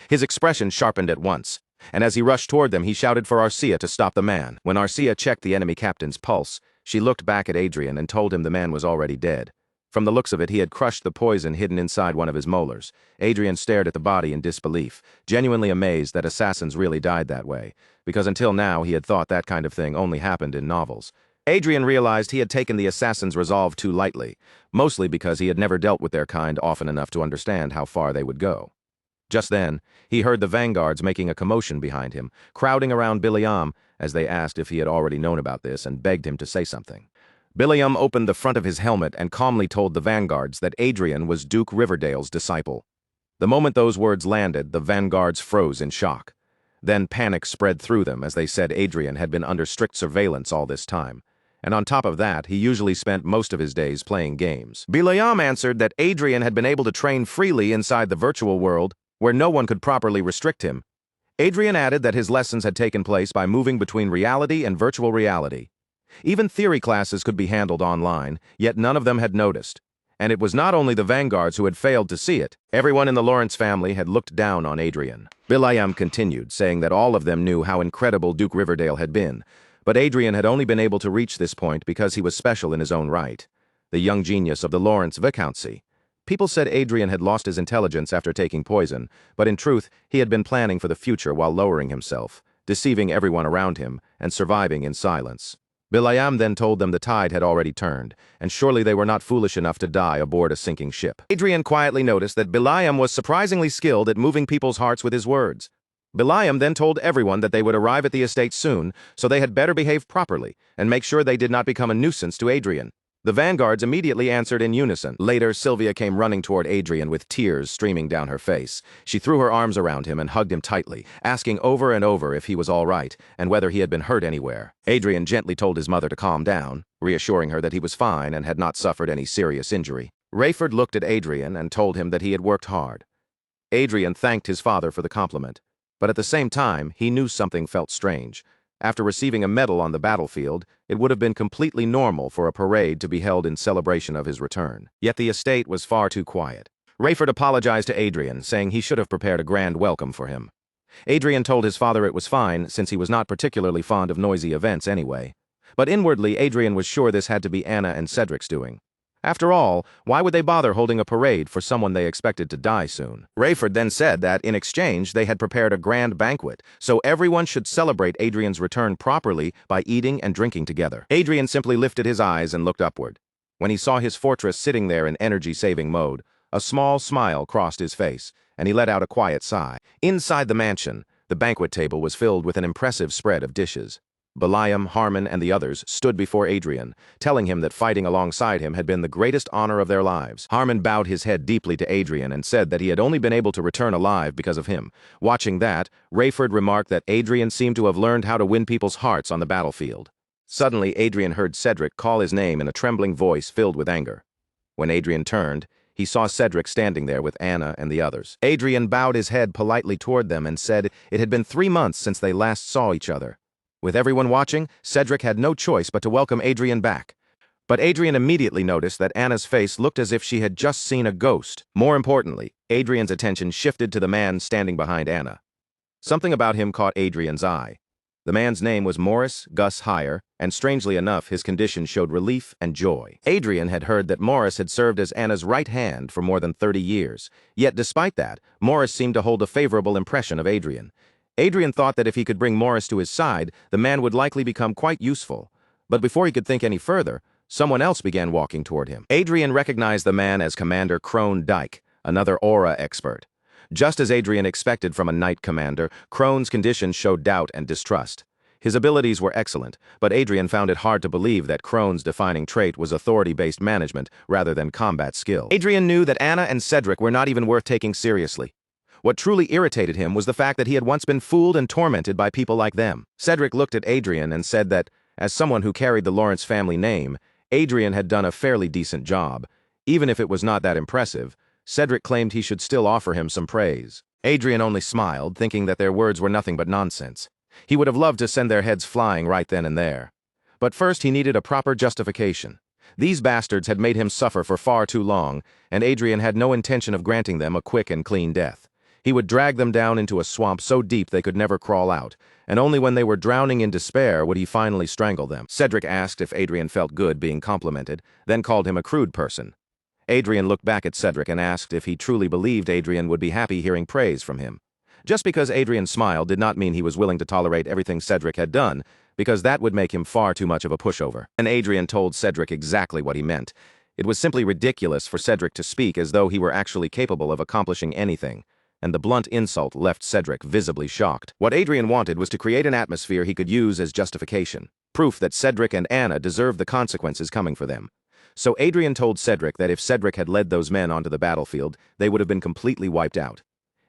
His expression sharpened at once, and as he rushed toward them, he shouted for Arcia to stop the man. When Arcia checked the enemy captain's pulse, she looked back at Adrien and told him the man was already dead. From the looks of it, he had crushed the poison hidden inside one of his molars. Adrien stared at the body in disbelief, genuinely amazed that assassins really died that way, because until now he had thought that kind of thing only happened in novels. Adrien realized he had taken the assassin's resolve too lightly, mostly because he had never dealt with their kind often enough to understand how far they would go. Just then, he heard the vanguards making a commotion behind him, crowding around Biliam as they asked if he had already known about this and begged him to say something. Biliam opened the front of his helmet and calmly told the vanguards that Adrien was Duke Riverdale's disciple. The moment those words landed, the vanguards froze in shock. Then panic spread through them as they said Adrien had been under strict surveillance all this time. And on top of that, he usually spent most of his days playing games. Biliam answered that Adrien had been able to train freely inside the virtual world, where no one could properly restrict him. Adrien added that his lessons had taken place by moving between reality and virtual reality. Even theory classes could be handled online, yet none of them had noticed. And it was not only the vanguards who had failed to see it. Everyone in the Lawrence family had looked down on Adrien. Biliam continued, saying that all of them knew how incredible Duke Riverdale had been, but Adrien had only been able to reach this point because he was special in his own right. The young genius of the Lawrence Viscountcy. People said Adrien had lost his intelligence after taking poison, but in truth, he had been planning for the future while lowering himself, deceiving everyone around him, and surviving in silence. Biliam then told them the tide had already turned, and surely they were not foolish enough to die aboard a sinking ship. Adrien quietly noticed that Biliam was surprisingly skilled at moving people's hearts with his words. Biliam then told everyone that they would arrive at the estate soon, so they had better behave properly, and make sure they did not become a nuisance to Adrien. The vanguards immediately answered in unison. Later, Sylvia came running toward Adrien with tears streaming down her face. She threw her arms around him and hugged him tightly, asking over and over if he was all right and whether he had been hurt anywhere. Adrien gently told his mother to calm down, reassuring her that he was fine and had not suffered any serious injury. Rayford looked at Adrien and told him that he had worked hard. Adrien thanked his father for the compliment, but at the same time, he knew something felt strange. After receiving a medal on the battlefield, it would have been completely normal for a parade to be held in celebration of his return. Yet the estate was far too quiet. Rayford apologized to Adrien, saying he should have prepared a grand welcome for him. Adrien told his father it was fine, since he was not particularly fond of noisy events anyway. But inwardly, Adrien was sure this had to be Anna and Cedric's doing. After all, why would they bother holding a parade for someone they expected to die soon? Rayford then said that, in exchange, they had prepared a grand banquet, so everyone should celebrate Adrien's return properly by eating and drinking together. Adrien simply lifted his eyes and looked upward. When he saw his fortress sitting there in energy-saving mode, a small smile crossed his face, and he let out a quiet sigh. Inside the mansion, the banquet table was filled with an impressive spread of dishes. Biliam, Harmon, and the others stood before Adrien, telling him that fighting alongside him had been the greatest honor of their lives. Harmon bowed his head deeply to Adrien and said that he had only been able to return alive because of him. Watching that, Rayford remarked that Adrien seemed to have learned how to win people's hearts on the battlefield. Suddenly, Adrien heard Cedric call his name in a trembling voice filled with anger. When Adrien turned, he saw Cedric standing there with Anna and the others. Adrien bowed his head politely toward them and said it had been 3 months since they last saw each other. With everyone watching, Cedric had no choice but to welcome Adrien back. But Adrien immediately noticed that Anna's face looked as if she had just seen a ghost. More importantly, Adrien's attention shifted to the man standing behind Anna. Something about him caught Adrien's eye. The man's name was Morris Gus Heyer, and strangely enough, his condition showed relief and joy. Adrien had heard that Morris had served as Anna's right hand for more than 30 years. Yet despite that, Morris seemed to hold a favorable impression of Adrien. Adrien thought that if he could bring Morris to his side, the man would likely become quite useful. But before he could think any further, someone else began walking toward him. Adrien recognized the man as Commander Crone Dyke, another aura expert. Just as Adrien expected from a knight commander, Crone's condition showed doubt and distrust. His abilities were excellent, but Adrien found it hard to believe that Crone's defining trait was authority-based management rather than combat skill. Adrien knew that Anna and Cedric were not even worth taking seriously. What truly irritated him was the fact that he had once been fooled and tormented by people like them. Cedric looked at Adrien and said that, as someone who carried the Lawrence family name, Adrien had done a fairly decent job. Even if it was not that impressive, Cedric claimed he should still offer him some praise. Adrien only smiled, thinking that their words were nothing but nonsense. He would have loved to send their heads flying right then and there. But first he needed a proper justification. These bastards had made him suffer for far too long, and Adrien had no intention of granting them a quick and clean death. He would drag them down into a swamp so deep they could never crawl out, and only when they were drowning in despair would he finally strangle them. Cedric asked if Adrien felt good being complimented, then called him a crude person. Adrien looked back at Cedric and asked if he truly believed Adrien would be happy hearing praise from him. Just because Adrien smiled did not mean he was willing to tolerate everything Cedric had done, because that would make him far too much of a pushover. And Adrien told Cedric exactly what he meant. It was simply ridiculous for Cedric to speak as though he were actually capable of accomplishing anything, and the blunt insult left Cedric visibly shocked. What Adrien wanted was to create an atmosphere he could use as justification, proof that Cedric and Anna deserved the consequences coming for them. So Adrien told Cedric that if Cedric had led those men onto the battlefield, they would have been completely wiped out.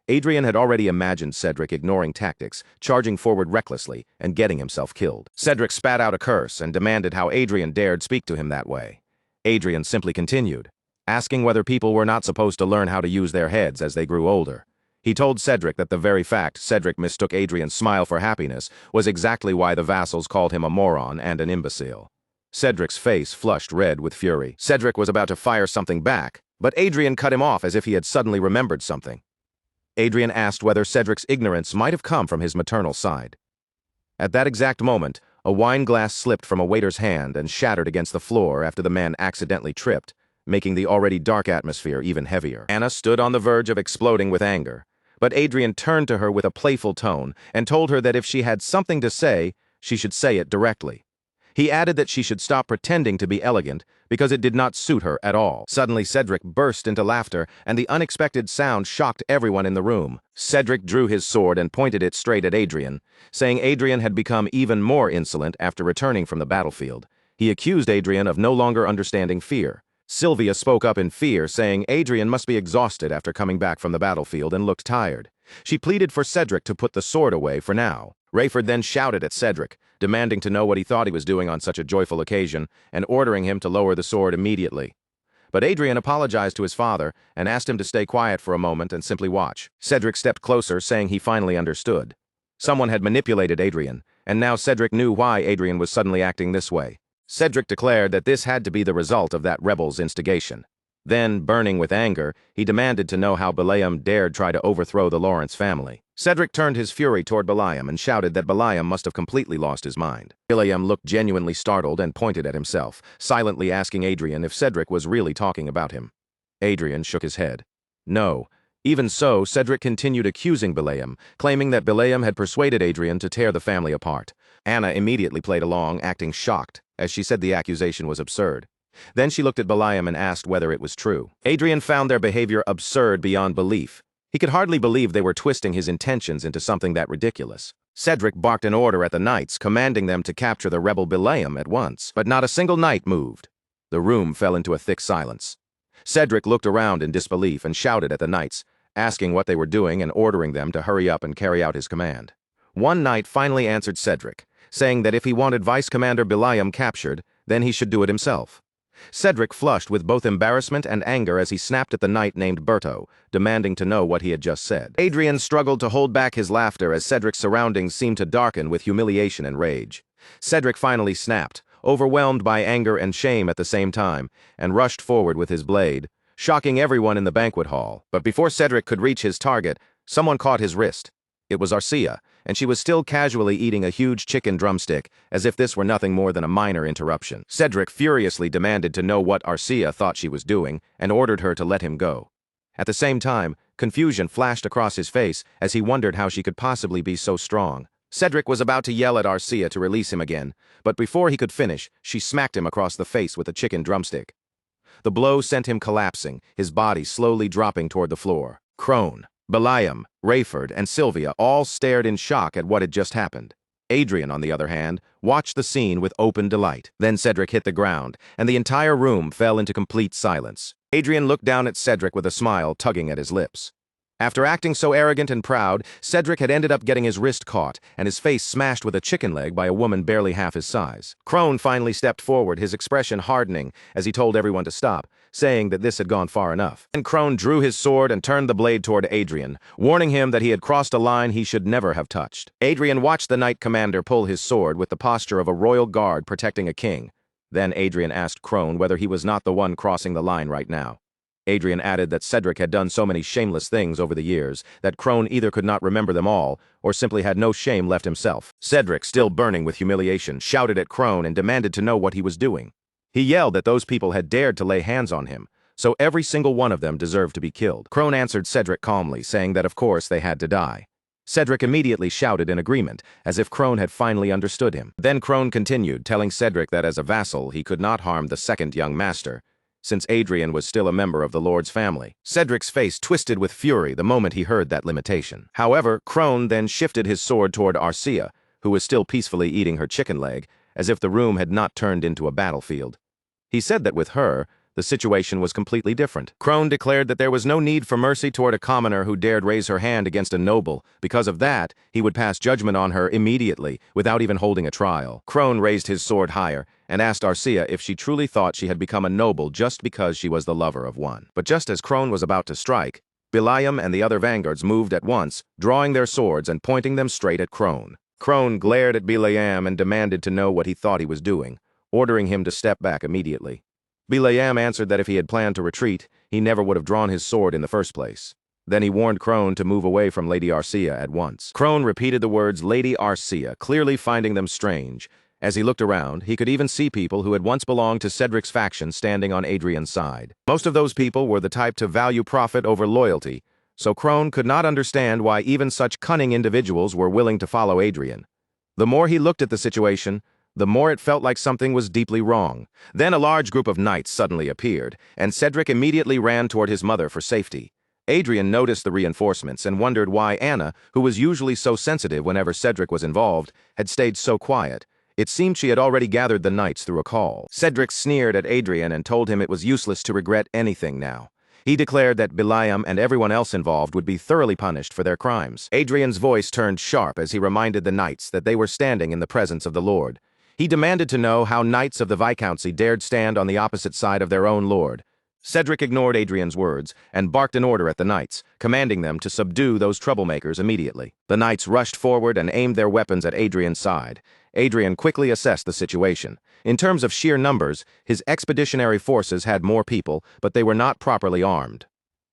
Adrien had already imagined Cedric ignoring tactics, charging forward recklessly, and getting himself killed. Cedric spat out a curse and demanded how Adrien dared speak to him that way. Adrien simply continued, asking whether people were not supposed to learn how to use their heads as they grew older. He told Cedric that the very fact Cedric mistook Adrien's smile for happiness was exactly why the vassals called him a moron and an imbecile. Cedric's face flushed red with fury. Cedric was about to fire something back, but Adrien cut him off as if he had suddenly remembered something. Adrien asked whether Cedric's ignorance might have come from his maternal side. At that exact moment, a wine glass slipped from a waiter's hand and shattered against the floor after the man accidentally tripped, making the already dark atmosphere even heavier. Anna stood on the verge of exploding with anger, but Adrien turned to her with a playful tone and told her that if she had something to say, she should say it directly. He added that she should stop pretending to be elegant because it did not suit her at all. Suddenly, Cedric burst into laughter, and the unexpected sound shocked everyone in the room. Cedric drew his sword and pointed it straight at Adrien, saying Adrien had become even more insolent after returning from the battlefield. He accused Adrien of no longer understanding fear. Sylvia spoke up in fear, saying Adrien must be exhausted after coming back from the battlefield and looked tired. She pleaded for Cedric to put the sword away for now. Rayford then shouted at Cedric, demanding to know what he thought he was doing on such a joyful occasion and ordering him to lower the sword immediately. But Adrien apologized to his father and asked him to stay quiet for a moment and simply watch. Cedric stepped closer, saying he finally understood. Someone had manipulated Adrien, and now Cedric knew why Adrien was suddenly acting this way. Cedric declared that this had to be the result of that rebel's instigation. Then, burning with anger, he demanded to know how Beliam dared try to overthrow the Lawrence family. Cedric turned his fury toward Beliam and shouted that Beliam must have completely lost his mind. Beliam looked genuinely startled and pointed at himself, silently asking Adrien if Cedric was really talking about him. Adrien shook his head. No. Even so, Cedric continued accusing Beliam, claiming that Beliam had persuaded Adrien to tear the family apart. Anna immediately played along, acting shocked, as she said the accusation was absurd. Then she looked at Beliam and asked whether it was true. Adrien found their behavior absurd beyond belief. He could hardly believe they were twisting his intentions into something that ridiculous. Cedric barked an order at the knights, commanding them to capture the rebel Beliam at once, but not a single knight moved. The room fell into a thick silence. Cedric looked around in disbelief and shouted at the knights, asking what they were doing and ordering them to hurry up and carry out his command. One knight finally answered Cedric, saying that if he wanted Vice Commander Beliam captured, then he should do it himself. Cedric flushed with both embarrassment and anger as he snapped at the knight named Berto, demanding to know what he had just said. Adrien struggled to hold back his laughter as Cedric's surroundings seemed to darken with humiliation and rage. Cedric finally snapped, overwhelmed by anger and shame at the same time, and rushed forward with his blade, shocking everyone in the banquet hall. But before Cedric could reach his target, someone caught his wrist. It was Arcia, and she was still casually eating a huge chicken drumstick, as if this were nothing more than a minor interruption. Cedric furiously demanded to know what Arcia thought she was doing, and ordered her to let him go. At the same time, confusion flashed across his face as he wondered how she could possibly be so strong. Cedric was about to yell at Arcia to release him again, but before he could finish, she smacked him across the face with a chicken drumstick. The blow sent him collapsing, his body slowly dropping toward the floor. Crone, Beliam, Rayford, and Sylvia all stared in shock at what had just happened. Adrien, on the other hand, watched the scene with open delight. Then Cedric hit the ground, and the entire room fell into complete silence. Adrien looked down at Cedric with a smile tugging at his lips. After acting so arrogant and proud, Cedric had ended up getting his wrist caught and his face smashed with a chicken leg by a woman barely half his size. Crone finally stepped forward, his expression hardening as he told everyone to stop, saying that this had gone far enough. Then Crone drew his sword and turned the blade toward Adrien, warning him that he had crossed a line he should never have touched. Adrien watched the knight commander pull his sword with the posture of a royal guard protecting a king. Then Adrien asked Crone whether he was not the one crossing the line right now. Adrien added that Cedric had done so many shameless things over the years that Crone either could not remember them all or simply had no shame left himself. Cedric, still burning with humiliation, shouted at Crone and demanded to know what he was doing. He yelled that those people had dared to lay hands on him, so every single one of them deserved to be killed. Crone answered Cedric calmly, saying that of course they had to die. Cedric immediately shouted in agreement, as if Crone had finally understood him. Then Crone continued, telling Cedric that as a vassal he could not harm the second young master, since Adrien was still a member of the Lord's family. Cedric's face twisted with fury the moment he heard that limitation. However, Crone then shifted his sword toward Arcia, who was still peacefully eating her chicken leg, as if the room had not turned into a battlefield. He said that with her, the situation was completely different. Crone declared that there was no need for mercy toward a commoner who dared raise her hand against a noble. Because of that, he would pass judgment on her immediately, without even holding a trial. Crone raised his sword higher and asked Arcia if she truly thought she had become a noble just because she was the lover of one. But just as Crone was about to strike, Biliam and the other vanguards moved at once, drawing their swords and pointing them straight at Crone. Crone glared at Biliam and demanded to know what he thought he was doing, ordering him to step back immediately. Biliam answered that if he had planned to retreat, he never would have drawn his sword in the first place. Then he warned Crone to move away from Lady Arcia at once. Crone repeated the words Lady Arcia, clearly finding them strange. As he looked around, he could even see people who had once belonged to Cedric's faction standing on Adrien's side. Most of those people were the type to value profit over loyalty, so Crone could not understand why even such cunning individuals were willing to follow Adrien. The more he looked at the situation, the more it felt like something was deeply wrong. Then a large group of knights suddenly appeared, and Cedric immediately ran toward his mother for safety. Adrien noticed the reinforcements and wondered why Anna, who was usually so sensitive whenever Cedric was involved, had stayed so quiet. It seemed she had already gathered the knights through a call. Cedric sneered at Adrien and told him it was useless to regret anything now. He declared that Biliam and everyone else involved would be thoroughly punished for their crimes. Adrien's voice turned sharp as he reminded the knights that they were standing in the presence of the Lord. He demanded to know how knights of the Viscountcy dared stand on the opposite side of their own lord. Cedric ignored Adrien's words and barked an order at the knights, commanding them to subdue those troublemakers immediately. The knights rushed forward and aimed their weapons at Adrien's side. Adrien quickly assessed the situation. In terms of sheer numbers, his expeditionary forces had more people, but they were not properly armed.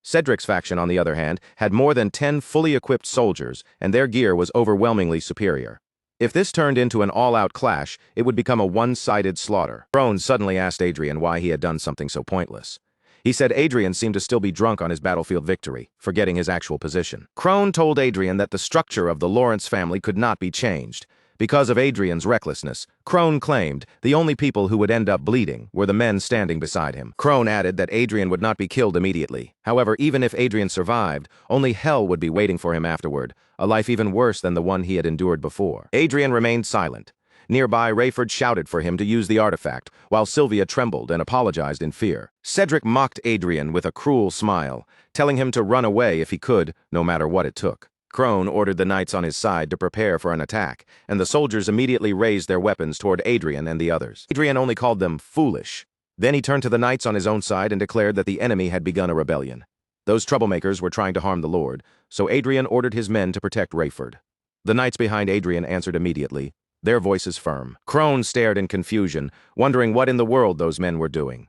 Cedric's faction, on the other hand, had more than 10 fully equipped soldiers, and their gear was overwhelmingly superior. If this turned into an all-out clash, it would become a one-sided slaughter. Crone suddenly asked Adrien why he had done something so pointless. He said Adrien seemed to still be drunk on his battlefield victory, forgetting his actual position. Crone told Adrien that the structure of the Lawrence family could not be changed. Because of Adrien's recklessness, Crone claimed the only people who would end up bleeding were the men standing beside him. Crone added that Adrien would not be killed immediately. However, even if Adrien survived, only hell would be waiting for him afterward, a life even worse than the one he had endured before. Adrien remained silent. Nearby, Rayford shouted for him to use the artifact, while Sylvia trembled and apologized in fear. Cedric mocked Adrien with a cruel smile, telling him to run away if he could, no matter what it took. Crone ordered the knights on his side to prepare for an attack, and the soldiers immediately raised their weapons toward Adrien and the others. Adrien only called them foolish. Then he turned to the knights on his own side and declared that the enemy had begun a rebellion. Those troublemakers were trying to harm the Lord, so Adrien ordered his men to protect Rayford. The knights behind Adrien answered immediately, their voices firm. Crone stared in confusion, wondering what in the world those men were doing.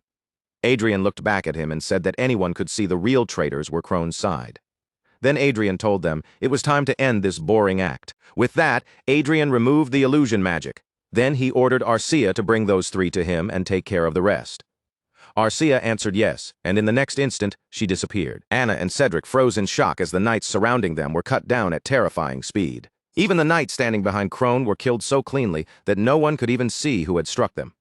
Adrien looked back at him and said that anyone could see the real traitors were Crone's side. Then Adrien told them it was time to end this boring act. With that, Adrien removed the illusion magic. Then he ordered Arcia to bring those three to him and take care of the rest. Arcia answered yes, and in the next instant, she disappeared. Anna and Cedric froze in shock as the knights surrounding them were cut down at terrifying speed. Even the knights standing behind Crone were killed so cleanly that no one could even see who had struck them.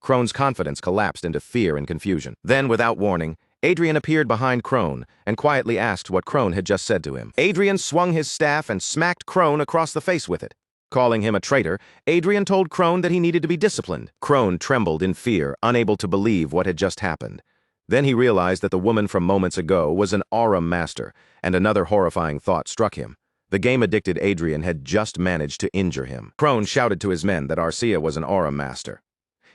Crone's confidence collapsed into fear and confusion. Then, without warning, Adrien appeared behind Crone and quietly asked what Crone had just said to him. Adrien swung his staff and smacked Crone across the face with it. Calling him a traitor, Adrien told Crone that he needed to be disciplined. Crone trembled in fear, unable to believe what had just happened. Then he realized that the woman from moments ago was an Aurum master, and another horrifying thought struck him. The game-addicted Adrien had just managed to injure him. Crone shouted to his men that Arcia was an Aurum master.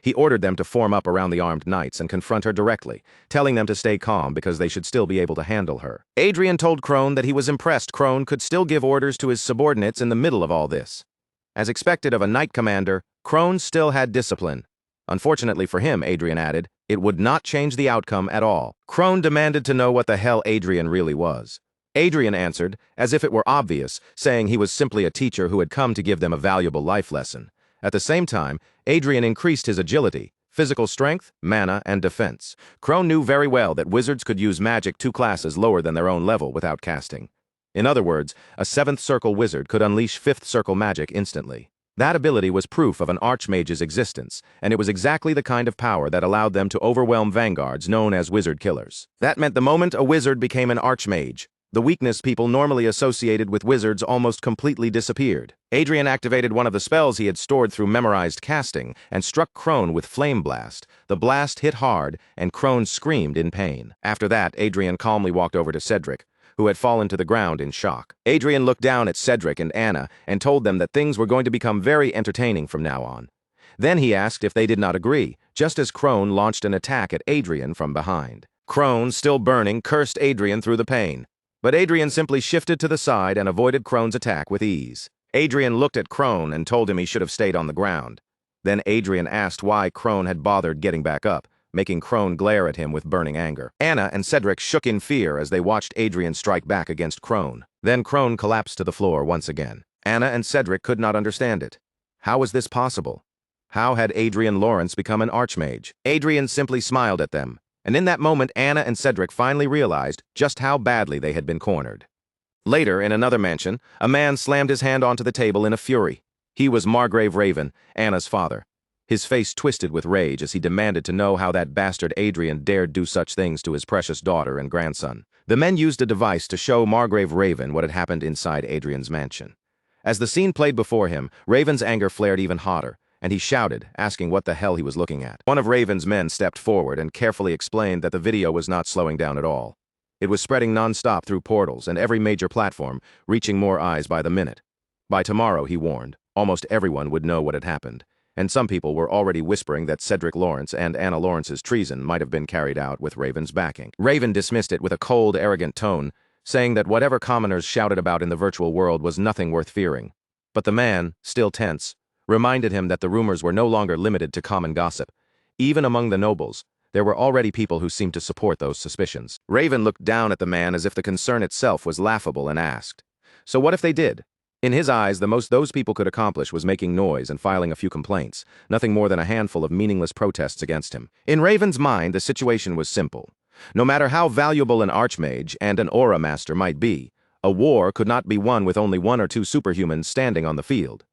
He ordered them to form up around the armed knights and confront her directly, telling them to stay calm because they should still be able to handle her. Adrien told Crone that he was impressed Crone could still give orders to his subordinates in the middle of all this. As expected of a knight commander, Crone still had discipline. Unfortunately for him, Adrien added, it would not change the outcome at all. Crone demanded to know what the hell Adrien really was. Adrien answered, as if it were obvious, saying he was simply a teacher who had come to give them a valuable life lesson. At the same time, Adrien increased his agility, physical strength, mana, and defense. Crone knew very well that wizards could use magic 2 classes lower than their own level without casting. In other words, a 7th circle wizard could unleash 5th circle magic instantly. That ability was proof of an archmage's existence, and it was exactly the kind of power that allowed them to overwhelm vanguards known as wizard killers. That meant the moment a wizard became an archmage, the weakness people normally associated with wizards almost completely disappeared. Adrien activated one of the spells he had stored through memorized casting and struck Crone with Flame Blast. The blast hit hard, and Crone screamed in pain. After that, Adrien calmly walked over to Cedric, who had fallen to the ground in shock. Adrien looked down at Cedric and Anna and told them that things were going to become very entertaining from now on. Then he asked if they did not agree, just as Crone launched an attack at Adrien from behind. Crone, still burning, cursed Adrien through the pain, but Adrien simply shifted to the side and avoided Crone's attack with ease. Adrien looked at Crone and told him he should have stayed on the ground. Then Adrien asked why Crone had bothered getting back up, making Crone glare at him with burning anger. Anna and Cedric shook in fear as they watched Adrien strike back against Crone. Then Crone collapsed to the floor once again. Anna and Cedric could not understand it. How was this possible? How had Adrien Lawrence become an archmage? Adrien simply smiled at them, and in that moment Anna and Cedric finally realized just how badly they had been cornered. Later, in another mansion, a man slammed his hand onto the table in a fury. He was Margrave Raven, Anna's father. His face twisted with rage as he demanded to know how that bastard Adrien dared do such things to his precious daughter and grandson. The men used a device to show Margrave Raven what had happened inside Adrien's mansion. As the scene played before him, Raven's anger flared even hotter, and he shouted, asking what the hell he was looking at. One of Raven's men stepped forward and carefully explained that the video was not slowing down at all. It was spreading non-stop through portals and every major platform, reaching more eyes by the minute. By tomorrow, he warned, almost everyone would know what had happened. And some people were already whispering that Cedric Lawrence and Anna Lawrence's treason might have been carried out with Raven's backing. Raven dismissed it with a cold, arrogant tone, saying that whatever commoners shouted about in the virtual world was nothing worth fearing. But the man, still tense, reminded him that the rumors were no longer limited to common gossip. Even among the nobles, there were already people who seemed to support those suspicions. Raven looked down at the man as if the concern itself was laughable and asked, "So what if they did?" In his eyes, the most those people could accomplish was making noise and filing a few complaints, nothing more than a handful of meaningless protests against him. In Raven's mind, the situation was simple. No matter how valuable an archmage and an aura master might be, a war could not be won with only 1 or 2 superhumans standing on the field.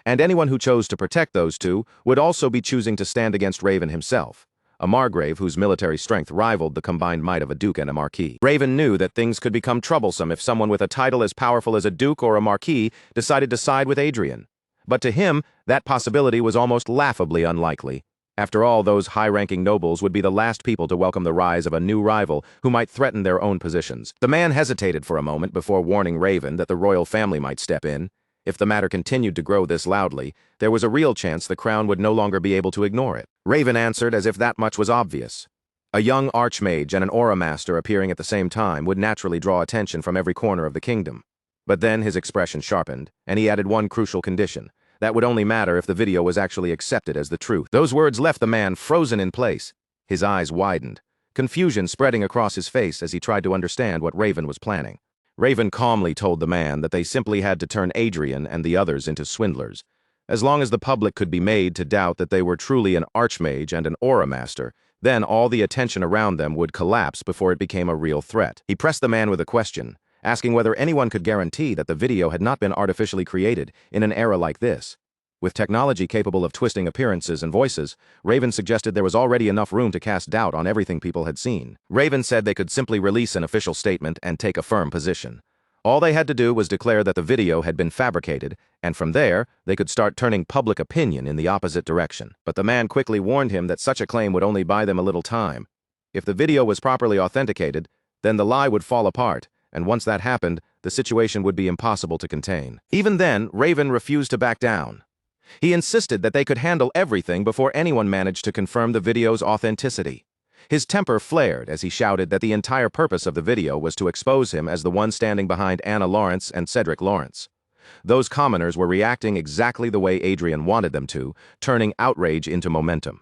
And anyone who chose to protect those 2 would also be choosing to stand against Raven himself, a Margrave whose military strength rivaled the combined might of a duke and a marquis. Raven knew that things could become troublesome if someone with a title as powerful as a duke or a marquis decided to side with Adrien. But to him, that possibility was almost laughably unlikely. After all, those high-ranking nobles would be the last people to welcome the rise of a new rival who might threaten their own positions. The man hesitated for a moment before warning Raven that the royal family might step in. If the matter continued to grow this loudly, there was a real chance the crown would no longer be able to ignore it. Raven answered as if that much was obvious. A young archmage and an aura master appearing at the same time would naturally draw attention from every corner of the kingdom. But then his expression sharpened, and he added one crucial condition. That would only matter if the video was actually accepted as the truth. Those words left the man frozen in place. His eyes widened, confusion spreading across his face as he tried to understand what Raven was planning. Raven calmly told the man that they simply had to turn Adrien and the others into swindlers. As long as the public could be made to doubt that they were truly an archmage and an aura master, then all the attention around them would collapse before it became a real threat. He pressed the man with a question, asking whether anyone could guarantee that the video had not been artificially created in an era like this. With technology capable of twisting appearances and voices, Raven suggested there was already enough room to cast doubt on everything people had seen. Raven said they could simply release an official statement and take a firm position. All they had to do was declare that the video had been fabricated, and from there, they could start turning public opinion in the opposite direction. But the man quickly warned him that such a claim would only buy them a little time. If the video was properly authenticated, then the lie would fall apart, and once that happened, the situation would be impossible to contain. Even then, Raven refused to back down. He insisted that they could handle everything before anyone managed to confirm the video's authenticity. His temper flared as he shouted that the entire purpose of the video was to expose him as the one standing behind Anna Lawrence and Cedric Lawrence. Those commoners were reacting exactly the way Adrien wanted them to, turning outrage into momentum.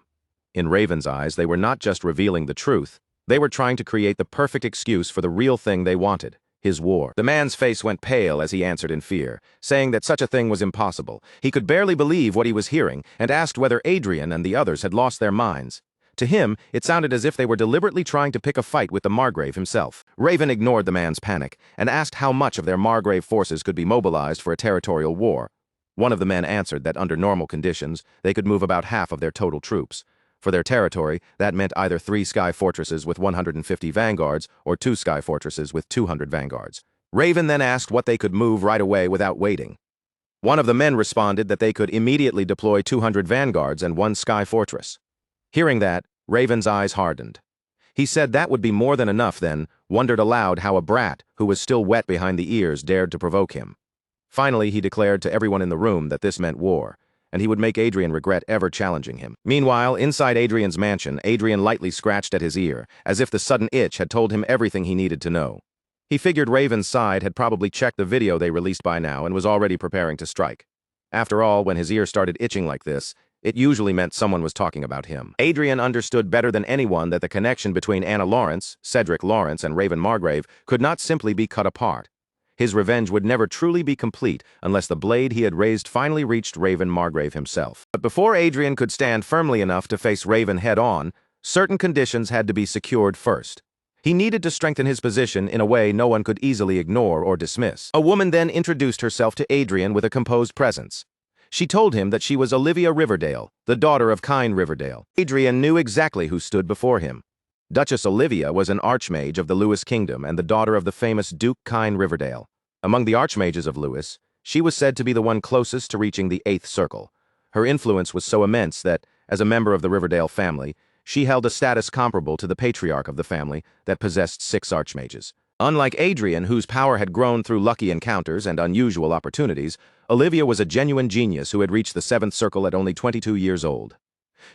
In Raven's eyes, they were not just revealing the truth, they were trying to create the perfect excuse for the real thing they wanted, his war. The man's face went pale as he answered in fear, saying that such a thing was impossible. He could barely believe what he was hearing and asked whether Adrien and the others had lost their minds. To him, it sounded as if they were deliberately trying to pick a fight with the Margrave himself. Raven ignored the man's panic and asked how much of their Margrave forces could be mobilized for a territorial war. One of the men answered that under normal conditions, they could move about half of their total troops. For their territory, that meant either 3 sky fortresses with 150 vanguards or 2 sky fortresses with 200 vanguards. Raven then asked what they could move right away without waiting. One of the men responded that they could immediately deploy 200 vanguards and 1 sky fortress. Hearing that, Raven's eyes hardened. He said that would be more than enough then, wondered aloud how a brat, who was still wet behind the ears, dared to provoke him. Finally, he declared to everyone in the room that this meant war, and he would make Adrien regret ever challenging him. Meanwhile, inside Adrien's mansion, Adrien lightly scratched at his ear, as if the sudden itch had told him everything he needed to know. He figured Raven's side had probably checked the video they released by now and was already preparing to strike. After all, when his ear started itching like this, it usually meant someone was talking about him. Adrien understood better than anyone that the connection between Anna Lawrence, Cedric Lawrence, and Raven Margrave could not simply be cut apart. His revenge would never truly be complete unless the blade he had raised finally reached Raven Margrave himself. But before Adrien could stand firmly enough to face Raven head-on, certain conditions had to be secured first. He needed to strengthen his position in a way no one could easily ignore or dismiss. A woman then introduced herself to Adrien with a composed presence. She told him that she was Olivia Riverdale, the daughter of Kine Riverdale. Adrien knew exactly who stood before him. Duchess Olivia was an archmage of the Lewis Kingdom and the daughter of the famous Duke Kine Riverdale. Among the archmages of Lewis, she was said to be the one closest to reaching the 8th circle. Her influence was so immense that, as a member of the Riverdale family, she held a status comparable to the patriarch of the family that possessed 6 archmages. Unlike Adrien, whose power had grown through lucky encounters and unusual opportunities, Olivia was a genuine genius who had reached the 7th circle at only 22 years old.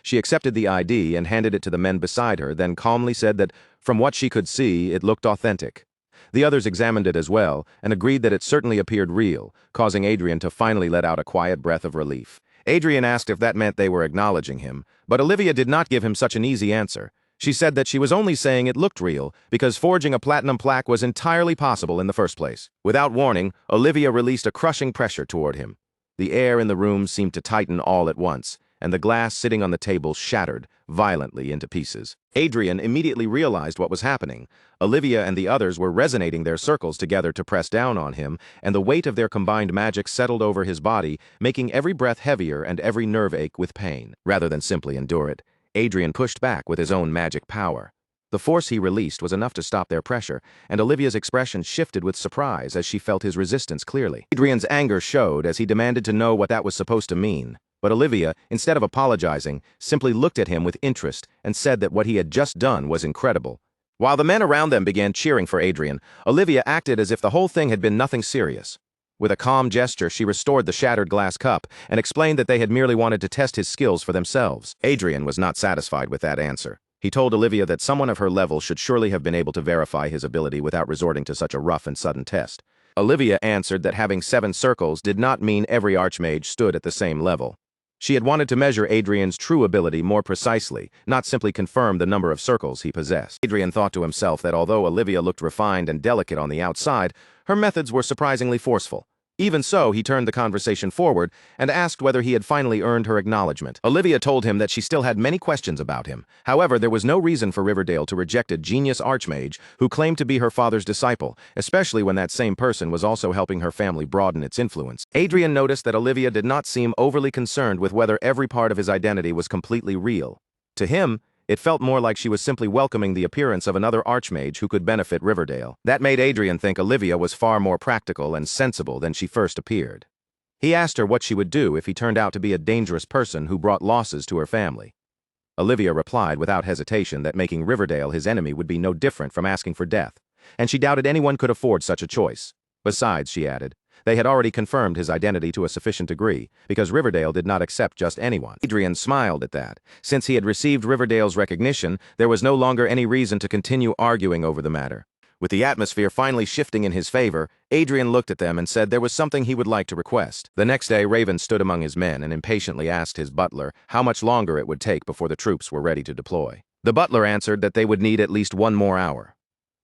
She accepted the ID and handed it to the men beside her, then calmly said that, from what she could see, it looked authentic. The others examined it as well and agreed that it certainly appeared real, causing Adrien to finally let out a quiet breath of relief. Adrien asked if that meant they were acknowledging him, but Olivia did not give him such an easy answer. She said that she was only saying it looked real because forging a platinum plaque was entirely possible in the first place. Without warning, Olivia released a crushing pressure toward him. The air in the room seemed to tighten all at once, and the glass sitting on the table shattered violently into pieces. Adrien immediately realized what was happening. Olivia and the others were resonating their circles together to press down on him, and the weight of their combined magic settled over his body, making every breath heavier and every nerve ache with pain. Rather than simply endure it, Adrien pushed back with his own magic power. The force he released was enough to stop their pressure, and Olivia's expression shifted with surprise as she felt his resistance clearly. Adrien's anger showed as he demanded to know what that was supposed to mean. But Olivia, instead of apologizing, simply looked at him with interest and said that what he had just done was incredible. While the men around them began cheering for Adrien, Olivia acted as if the whole thing had been nothing serious. With a calm gesture, she restored the shattered glass cup and explained that they had merely wanted to test his skills for themselves. Adrien was not satisfied with that answer. He told Olivia that someone of her level should surely have been able to verify his ability without resorting to such a rough and sudden test. Olivia answered that having 7 circles did not mean every archmage stood at the same level. She had wanted to measure Adrien's true ability more precisely, not simply confirm the number of circles he possessed. Adrien thought to himself that although Olivia looked refined and delicate on the outside, her methods were surprisingly forceful. Even so, he turned the conversation forward and asked whether he had finally earned her acknowledgement. Olivia told him that she still had many questions about him. However, there was no reason for Riverdale to reject a genius archmage who claimed to be her father's disciple, especially when that same person was also helping her family broaden its influence. Adrien noticed that Olivia did not seem overly concerned with whether every part of his identity was completely real. To him, it felt more like she was simply welcoming the appearance of another archmage who could benefit Riverdale. That made Adrien think Olivia was far more practical and sensible than she first appeared. He asked her what she would do if he turned out to be a dangerous person who brought losses to her family. Olivia replied without hesitation that making Riverdale his enemy would be no different from asking for death, and she doubted anyone could afford such a choice. Besides, she added, They had already confirmed his identity to a sufficient degree, because Riverdale did not accept just anyone. Adrien smiled at that. Since he had received Riverdale's recognition, there was no longer any reason to continue arguing over the matter. With the atmosphere finally shifting in his favor, Adrien looked at them and said there was something he would like to request. The next day, Raven stood among his men and impatiently asked his butler how much longer it would take before the troops were ready to deploy. The butler answered that they would need at least 1 more hour.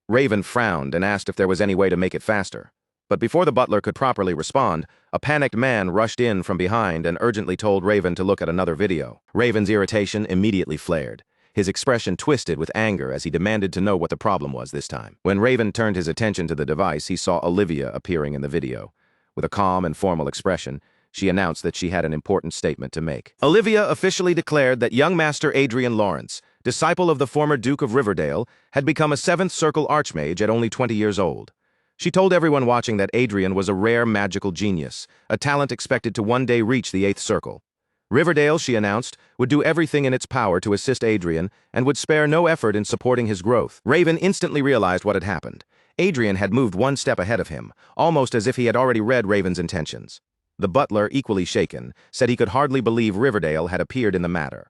Raven frowned and asked if there was any way to make it faster. But before the butler could properly respond, a panicked man rushed in from behind and urgently told Raven to look at another video. Raven's irritation immediately flared. His expression twisted with anger as he demanded to know what the problem was this time. When Raven turned his attention to the device, he saw Olivia appearing in the video. With a calm and formal expression, she announced that she had an important statement to make. Olivia officially declared that young Master Adrien Lawrence, disciple of the former Duke of Riverdale, had become a 7th Circle Archmage at only 20 years old. She told everyone watching that Adrien was a rare magical genius, a talent expected to one day reach the 8th Circle. Riverdale, she announced, would do everything in its power to assist Adrien and would spare no effort in supporting his growth. Raven instantly realized what had happened. Adrien had moved 1 step ahead of him, almost as if he had already read Raven's intentions. The butler, equally shaken, said he could hardly believe Riverdale had appeared in the matter.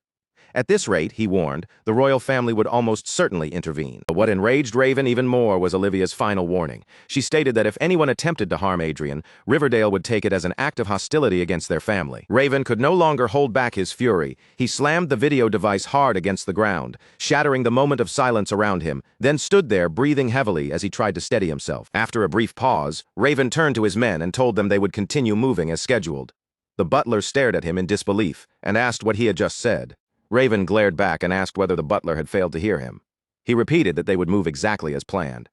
At this rate, he warned, the royal family would almost certainly intervene. But what enraged Raven even more was Olivia's final warning. She stated that if anyone attempted to harm Adrien, Riverdale would take it as an act of hostility against their family. Raven could no longer hold back his fury. He slammed the video device hard against the ground, shattering the moment of silence around him, then stood there breathing heavily as he tried to steady himself. After a brief pause, Raven turned to his men and told them they would continue moving as scheduled. The butler stared at him in disbelief and asked what he had just said. Raven glared back and asked whether the butler had failed to hear him. He repeated that they would move exactly as planned.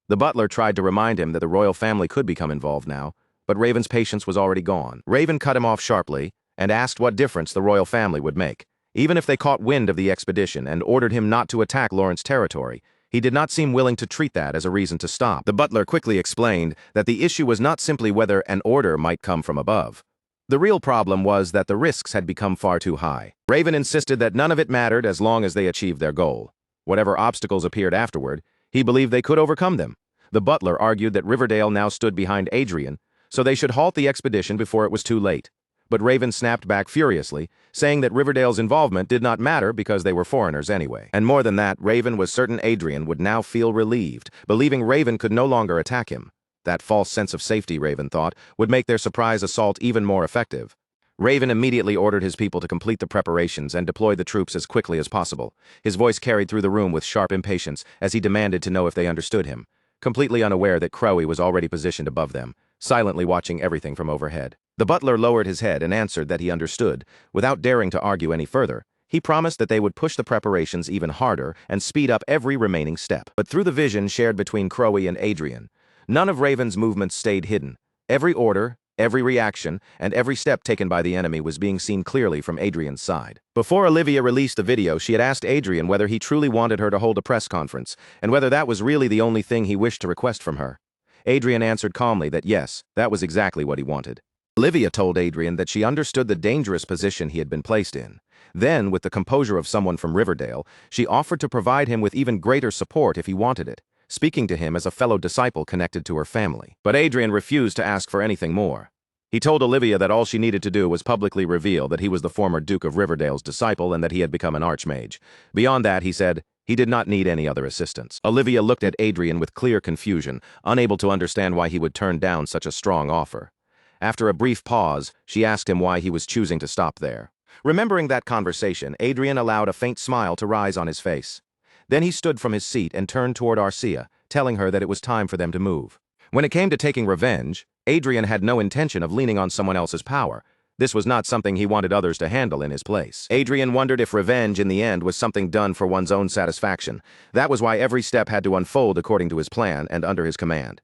The butler tried to remind him that the royal family could become involved now, but Raven's patience was already gone. Raven cut him off sharply and asked what difference the royal family would make. Even if they caught wind of the expedition and ordered him not to attack Lawrence territory, he did not seem willing to treat that as a reason to stop. The butler quickly explained that the issue was not simply whether an order might come from above. The real problem was that the risks had become far too high. Raven insisted that none of it mattered as long as they achieved their goal. Whatever obstacles appeared afterward, he believed they could overcome them. The butler argued that Riverdale now stood behind Adrien, so they should halt the expedition before it was too late. But Raven snapped back furiously, saying that Riverdale's involvement did not matter because they were foreigners anyway. And more than that, Raven was certain Adrien would now feel relieved, believing Raven could no longer attack him. That false sense of safety, Raven thought, would make their surprise assault even more effective. Raven immediately ordered his people to complete the preparations and deploy the troops as quickly as possible. His voice carried through the room with sharp impatience as he demanded to know if they understood him, completely unaware that Crowy was already positioned above them, silently watching everything from overhead. The butler lowered his head and answered that he understood. Without daring to argue any further, he promised that they would push the preparations even harder and speed up every remaining step. But through the vision shared between Crowy and Adrien, none of Raven's movements stayed hidden. Every order, every reaction, and every step taken by the enemy was being seen clearly from Adrien's side. Before Olivia released the video, she had asked Adrien whether he truly wanted her to hold a press conference, and whether that was really the only thing he wished to request from her. Adrien answered calmly that yes, that was exactly what he wanted. Olivia told Adrien that she understood the dangerous position he had been placed in. Then, with the composure of someone from Riverdale, she offered to provide him with even greater support if he wanted it, speaking to him as a fellow disciple connected to her family. But Adrien refused to ask for anything more. He told Olivia that all she needed to do was publicly reveal that he was the former Duke of Riverdale's disciple and that he had become an archmage. Beyond that, he said, he did not need any other assistance. Olivia looked at Adrien with clear confusion, unable to understand why he would turn down such a strong offer. After a brief pause, she asked him why he was choosing to stop there. Remembering that conversation, Adrien allowed a faint smile to rise on his face. Then he stood from his seat and turned toward Arcia, telling her that it was time for them to move. When it came to taking revenge, Adrien had no intention of leaning on someone else's power. This was not something he wanted others to handle in his place. Adrien wondered if revenge in the end was something done for one's own satisfaction. That was why every step had to unfold according to his plan and under his command.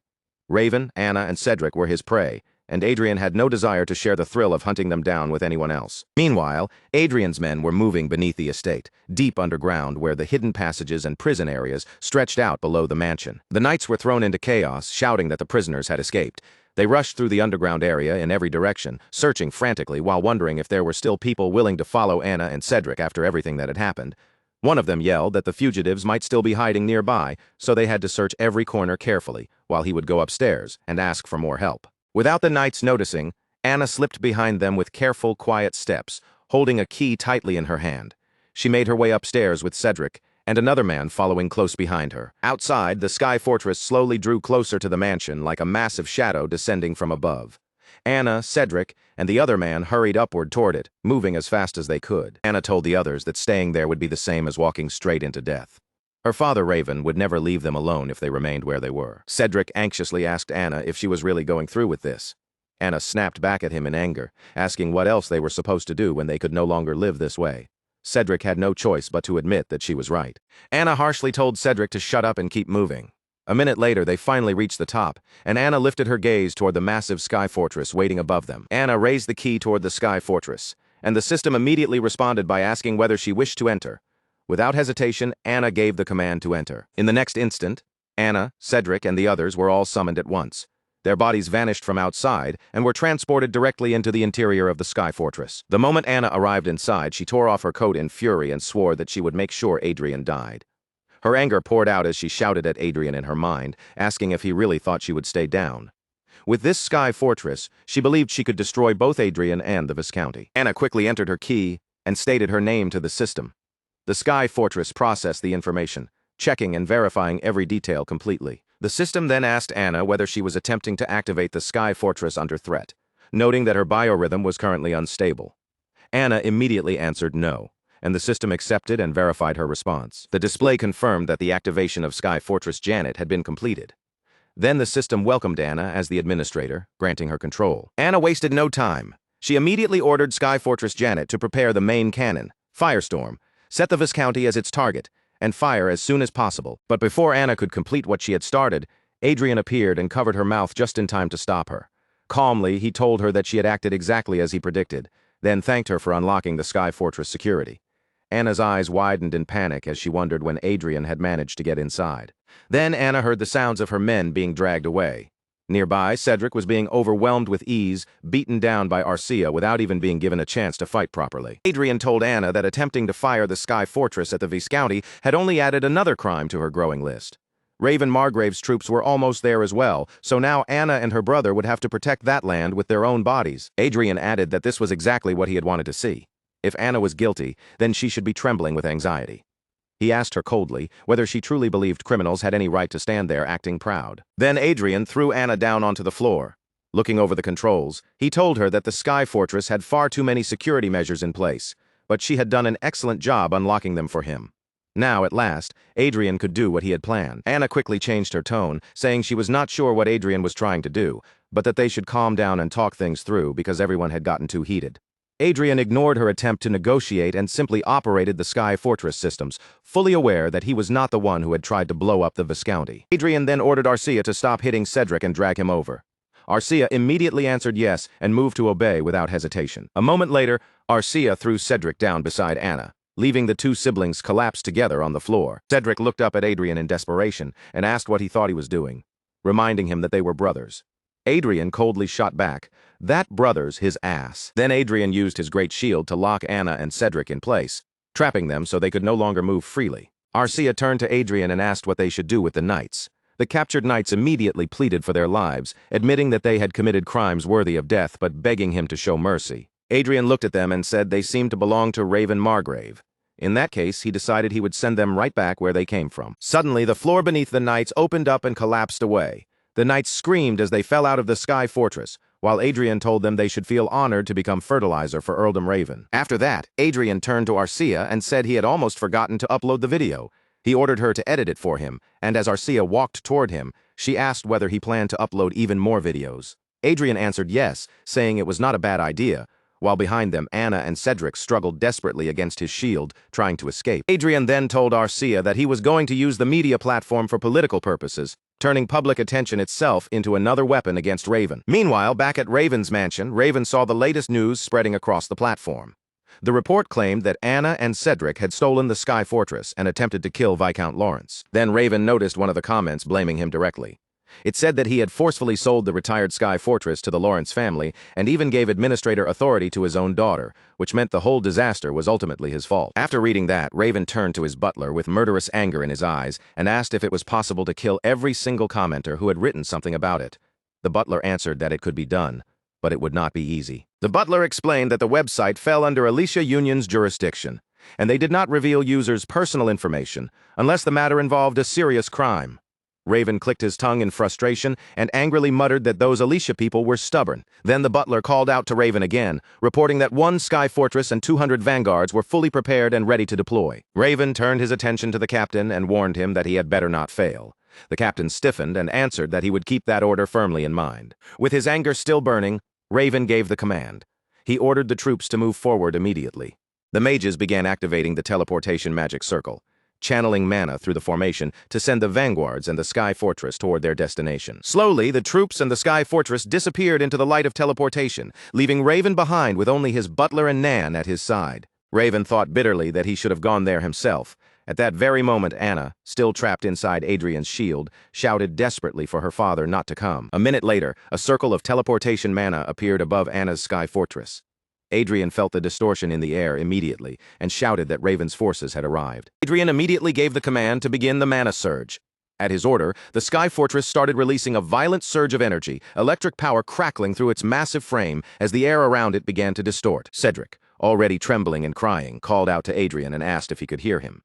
Raven, Anna, and Cedric were his prey, and Adrien had no desire to share the thrill of hunting them down with anyone else. Meanwhile, Adrien's men were moving beneath the estate, deep underground where the hidden passages and prison areas stretched out below the mansion. The knights were thrown into chaos, shouting that the prisoners had escaped. They rushed through the underground area in every direction, searching frantically while wondering if there were still people willing to follow Anna and Cedric after everything that had happened. One of them yelled that the fugitives might still be hiding nearby, so they had to search every corner carefully, while he would go upstairs and ask for more help. Without the knights noticing, Anna slipped behind them with careful, quiet steps, holding a key tightly in her hand. She made her way upstairs with Cedric, and another man following close behind her. Outside, the Sky Fortress slowly drew closer to the mansion like a massive shadow descending from above. Anna, Cedric, and the other man hurried upward toward it, moving as fast as they could. Anna told the others that staying there would be the same as walking straight into death. Her father, Raven, would never leave them alone if they remained where they were. Cedric anxiously asked Anna if she was really going through with this. Anna snapped back at him in anger, asking what else they were supposed to do when they could no longer live this way. Cedric had no choice but to admit that she was right. Anna harshly told Cedric to shut up and keep moving. A minute later, they finally reached the top, and Anna lifted her gaze toward the massive Sky Fortress waiting above them. Anna raised the key toward the Sky Fortress, and the system immediately responded by asking whether she wished to enter. Without hesitation, Anna gave the command to enter. In the next instant, Anna, Cedric, and the others were all summoned at once. Their bodies vanished from outside and were transported directly into the interior of the Sky Fortress. The moment Anna arrived inside, she tore off her coat in fury and swore that she would make sure Adrien died. Her anger poured out as she shouted at Adrien in her mind, asking if he really thought she would stay down. With this Sky Fortress, she believed she could destroy both Adrien and the Viscounty. Anna quickly entered her key and stated her name to the system. The Sky Fortress processed the information, checking and verifying every detail completely. The system then asked Anna whether she was attempting to activate the Sky Fortress under threat, noting that her biorhythm was currently unstable. Anna immediately answered no, and the system accepted and verified her response. The display confirmed that the activation of Sky Fortress Janet had been completed. Then the system welcomed Anna as the administrator, granting her control. Anna wasted no time. She immediately ordered Sky Fortress Janet to prepare the main cannon, Firestorm, set the Viscounty as its target, and fire as soon as possible. But before Anna could complete what she had started, Adrien appeared and covered her mouth just in time to stop her. Calmly, he told her that she had acted exactly as he predicted, then thanked her for unlocking the Sky Fortress security. Anna's eyes widened in panic as she wondered when Adrien had managed to get inside. Then Anna heard the sounds of her men being dragged away. Nearby, Cedric was being overwhelmed with ease, beaten down by Arcia without even being given a chance to fight properly. Adrien told Anna that attempting to fire the Sky Fortress at the Viscounty had only added another crime to her growing list. Raven Margrave's troops were almost there as well, so now Anna and her brother would have to protect that land with their own bodies. Adrien added that this was exactly what he had wanted to see. If Anna was guilty, then she should be trembling with anxiety. He asked her coldly whether she truly believed criminals had any right to stand there acting proud. Then Adrien threw Anna down onto the floor. Looking over the controls, he told her that the Sky Fortress had far too many security measures in place, but she had done an excellent job unlocking them for him. Now, at last, Adrien could do what he had planned. Anna quickly changed her tone, saying she was not sure what Adrien was trying to do, but that they should calm down and talk things through because everyone had gotten too heated. Adrien ignored her attempt to negotiate and simply operated the Sky Fortress systems, fully aware that he was not the one who had tried to blow up the Viscounty. Adrien then ordered Arcia to stop hitting Cedric and drag him over. Arcia immediately answered yes and moved to obey without hesitation. A moment later, Arcia threw Cedric down beside Anna, leaving the two siblings collapsed together on the floor. Cedric looked up at Adrien in desperation and asked what he thought he was doing, reminding him that they were brothers. Adrien coldly shot back, "That brother's his ass." Then Adrien used his great shield to lock Anna and Cedric in place, trapping them so they could no longer move freely. Arcia turned to Adrien and asked what they should do with the knights. The captured knights immediately pleaded for their lives, admitting that they had committed crimes worthy of death but begging him to show mercy. Adrien looked at them and said they seemed to belong to Raven Margrave. In that case, he decided he would send them right back where they came from. Suddenly, the floor beneath the knights opened up and collapsed away. The knights screamed as they fell out of the Sky Fortress, while Adrien told them they should feel honored to become fertilizer for Earldom Raven. After that, Adrien turned to Arcia and said he had almost forgotten to upload the video. He ordered her to edit it for him, and as Arcia walked toward him, she asked whether he planned to upload even more videos. Adrien answered yes, saying it was not a bad idea, while behind them Anna and Cedric struggled desperately against his shield, trying to escape. Adrien then told Arcia that he was going to use the media platform for political purposes, turning public attention itself into another weapon against Raven. Meanwhile, back at Raven's mansion, Raven saw the latest news spreading across the platform. The report claimed that Anna and Cedric had stolen the Sky Fortress and attempted to kill Viscount Lawrence. Then Raven noticed one of the comments blaming him directly. It said that he had forcefully sold the retired Sky Fortress to the Lawrence family and even gave administrator authority to his own daughter, which meant the whole disaster was ultimately his fault. After reading that, Raven turned to his butler with murderous anger in his eyes and asked if it was possible to kill every single commenter who had written something about it. The butler answered that it could be done, but it would not be easy. The butler explained that the website fell under Alicia Union's jurisdiction, and they did not reveal users' personal information unless the matter involved a serious crime. Raven clicked his tongue in frustration and angrily muttered that those Alicia people were stubborn. Then the butler called out to Raven again, reporting that 1 Sky Fortress and 200 vanguards were fully prepared and ready to deploy. Raven turned his attention to the captain and warned him that he had better not fail. The captain stiffened and answered that he would keep that order firmly in mind. With his anger still burning, Raven gave the command. He ordered the troops to move forward immediately. The mages began activating the teleportation magic circle, channeling mana through the formation to send the vanguards and the Sky Fortress toward their destination. Slowly, the troops and the Sky Fortress disappeared into the light of teleportation, leaving Raven behind with only his butler and Nan at his side. Raven thought bitterly that he should have gone there himself. At that very moment, Anna, still trapped inside Adrien's shield, shouted desperately for her father not to come. A minute later, a circle of teleportation mana appeared above Anna's Sky Fortress. Adrien felt the distortion in the air immediately and shouted that Raven's forces had arrived. Adrien immediately gave the command to begin the mana surge. At his order, the Sky Fortress started releasing a violent surge of energy, electric power crackling through its massive frame as the air around it began to distort. Cedric, already trembling and crying, called out to Adrien and asked if he could hear him.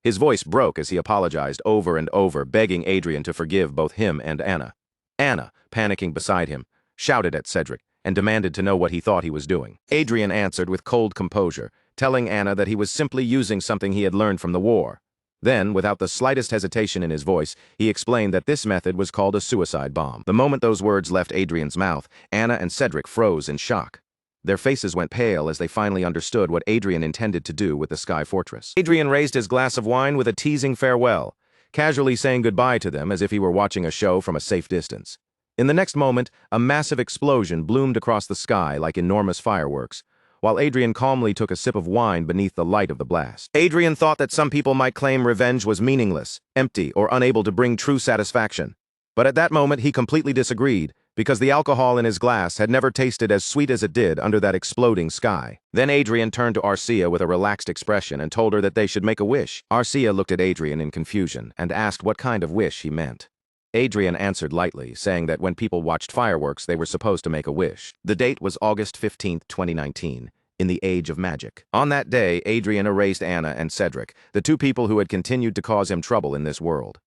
His voice broke as he apologized over and over, begging Adrien to forgive both him and Anna. Anna, panicking beside him, shouted at Cedric and demanded to know what he thought he was doing. Adrien answered with cold composure, telling Anna that he was simply using something he had learned from the war. Then, without the slightest hesitation in his voice, he explained that this method was called a suicide bomb. The moment those words left Adrien's mouth, Anna and Cedric froze in shock. Their faces went pale as they finally understood what Adrien intended to do with the Sky Fortress. Adrien raised his glass of wine with a teasing farewell, casually saying goodbye to them as if he were watching a show from a safe distance. In the next moment, a massive explosion bloomed across the sky like enormous fireworks, while Adrien calmly took a sip of wine beneath the light of the blast. Adrien thought that some people might claim revenge was meaningless, empty, or unable to bring true satisfaction. But at that moment, he completely disagreed, because the alcohol in his glass had never tasted as sweet as it did under that exploding sky. Then Adrien turned to Arcia with a relaxed expression and told her that they should make a wish. Arcia looked at Adrien in confusion and asked what kind of wish he meant. Adrien answered lightly, saying that when people watched fireworks, they were supposed to make a wish. The date was August 15, 2019, in the Age of Magic. On that day, Adrien erased Anna and Cedric, the 2 people who had continued to cause him trouble in this world.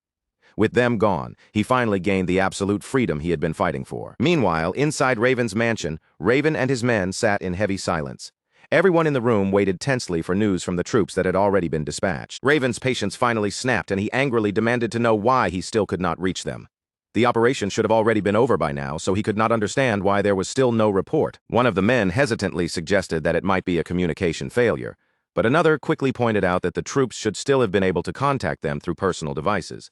With them gone, he finally gained the absolute freedom he had been fighting for. Meanwhile, inside Raven's mansion, Raven and his men sat in heavy silence. Everyone in the room waited tensely for news from the troops that had already been dispatched. Raven's patience finally snapped, and he angrily demanded to know why he still could not reach them. The operation should have already been over by now, so he could not understand why there was still no report. One of the men hesitantly suggested that it might be a communication failure, but another quickly pointed out that the troops should still have been able to contact them through personal devices.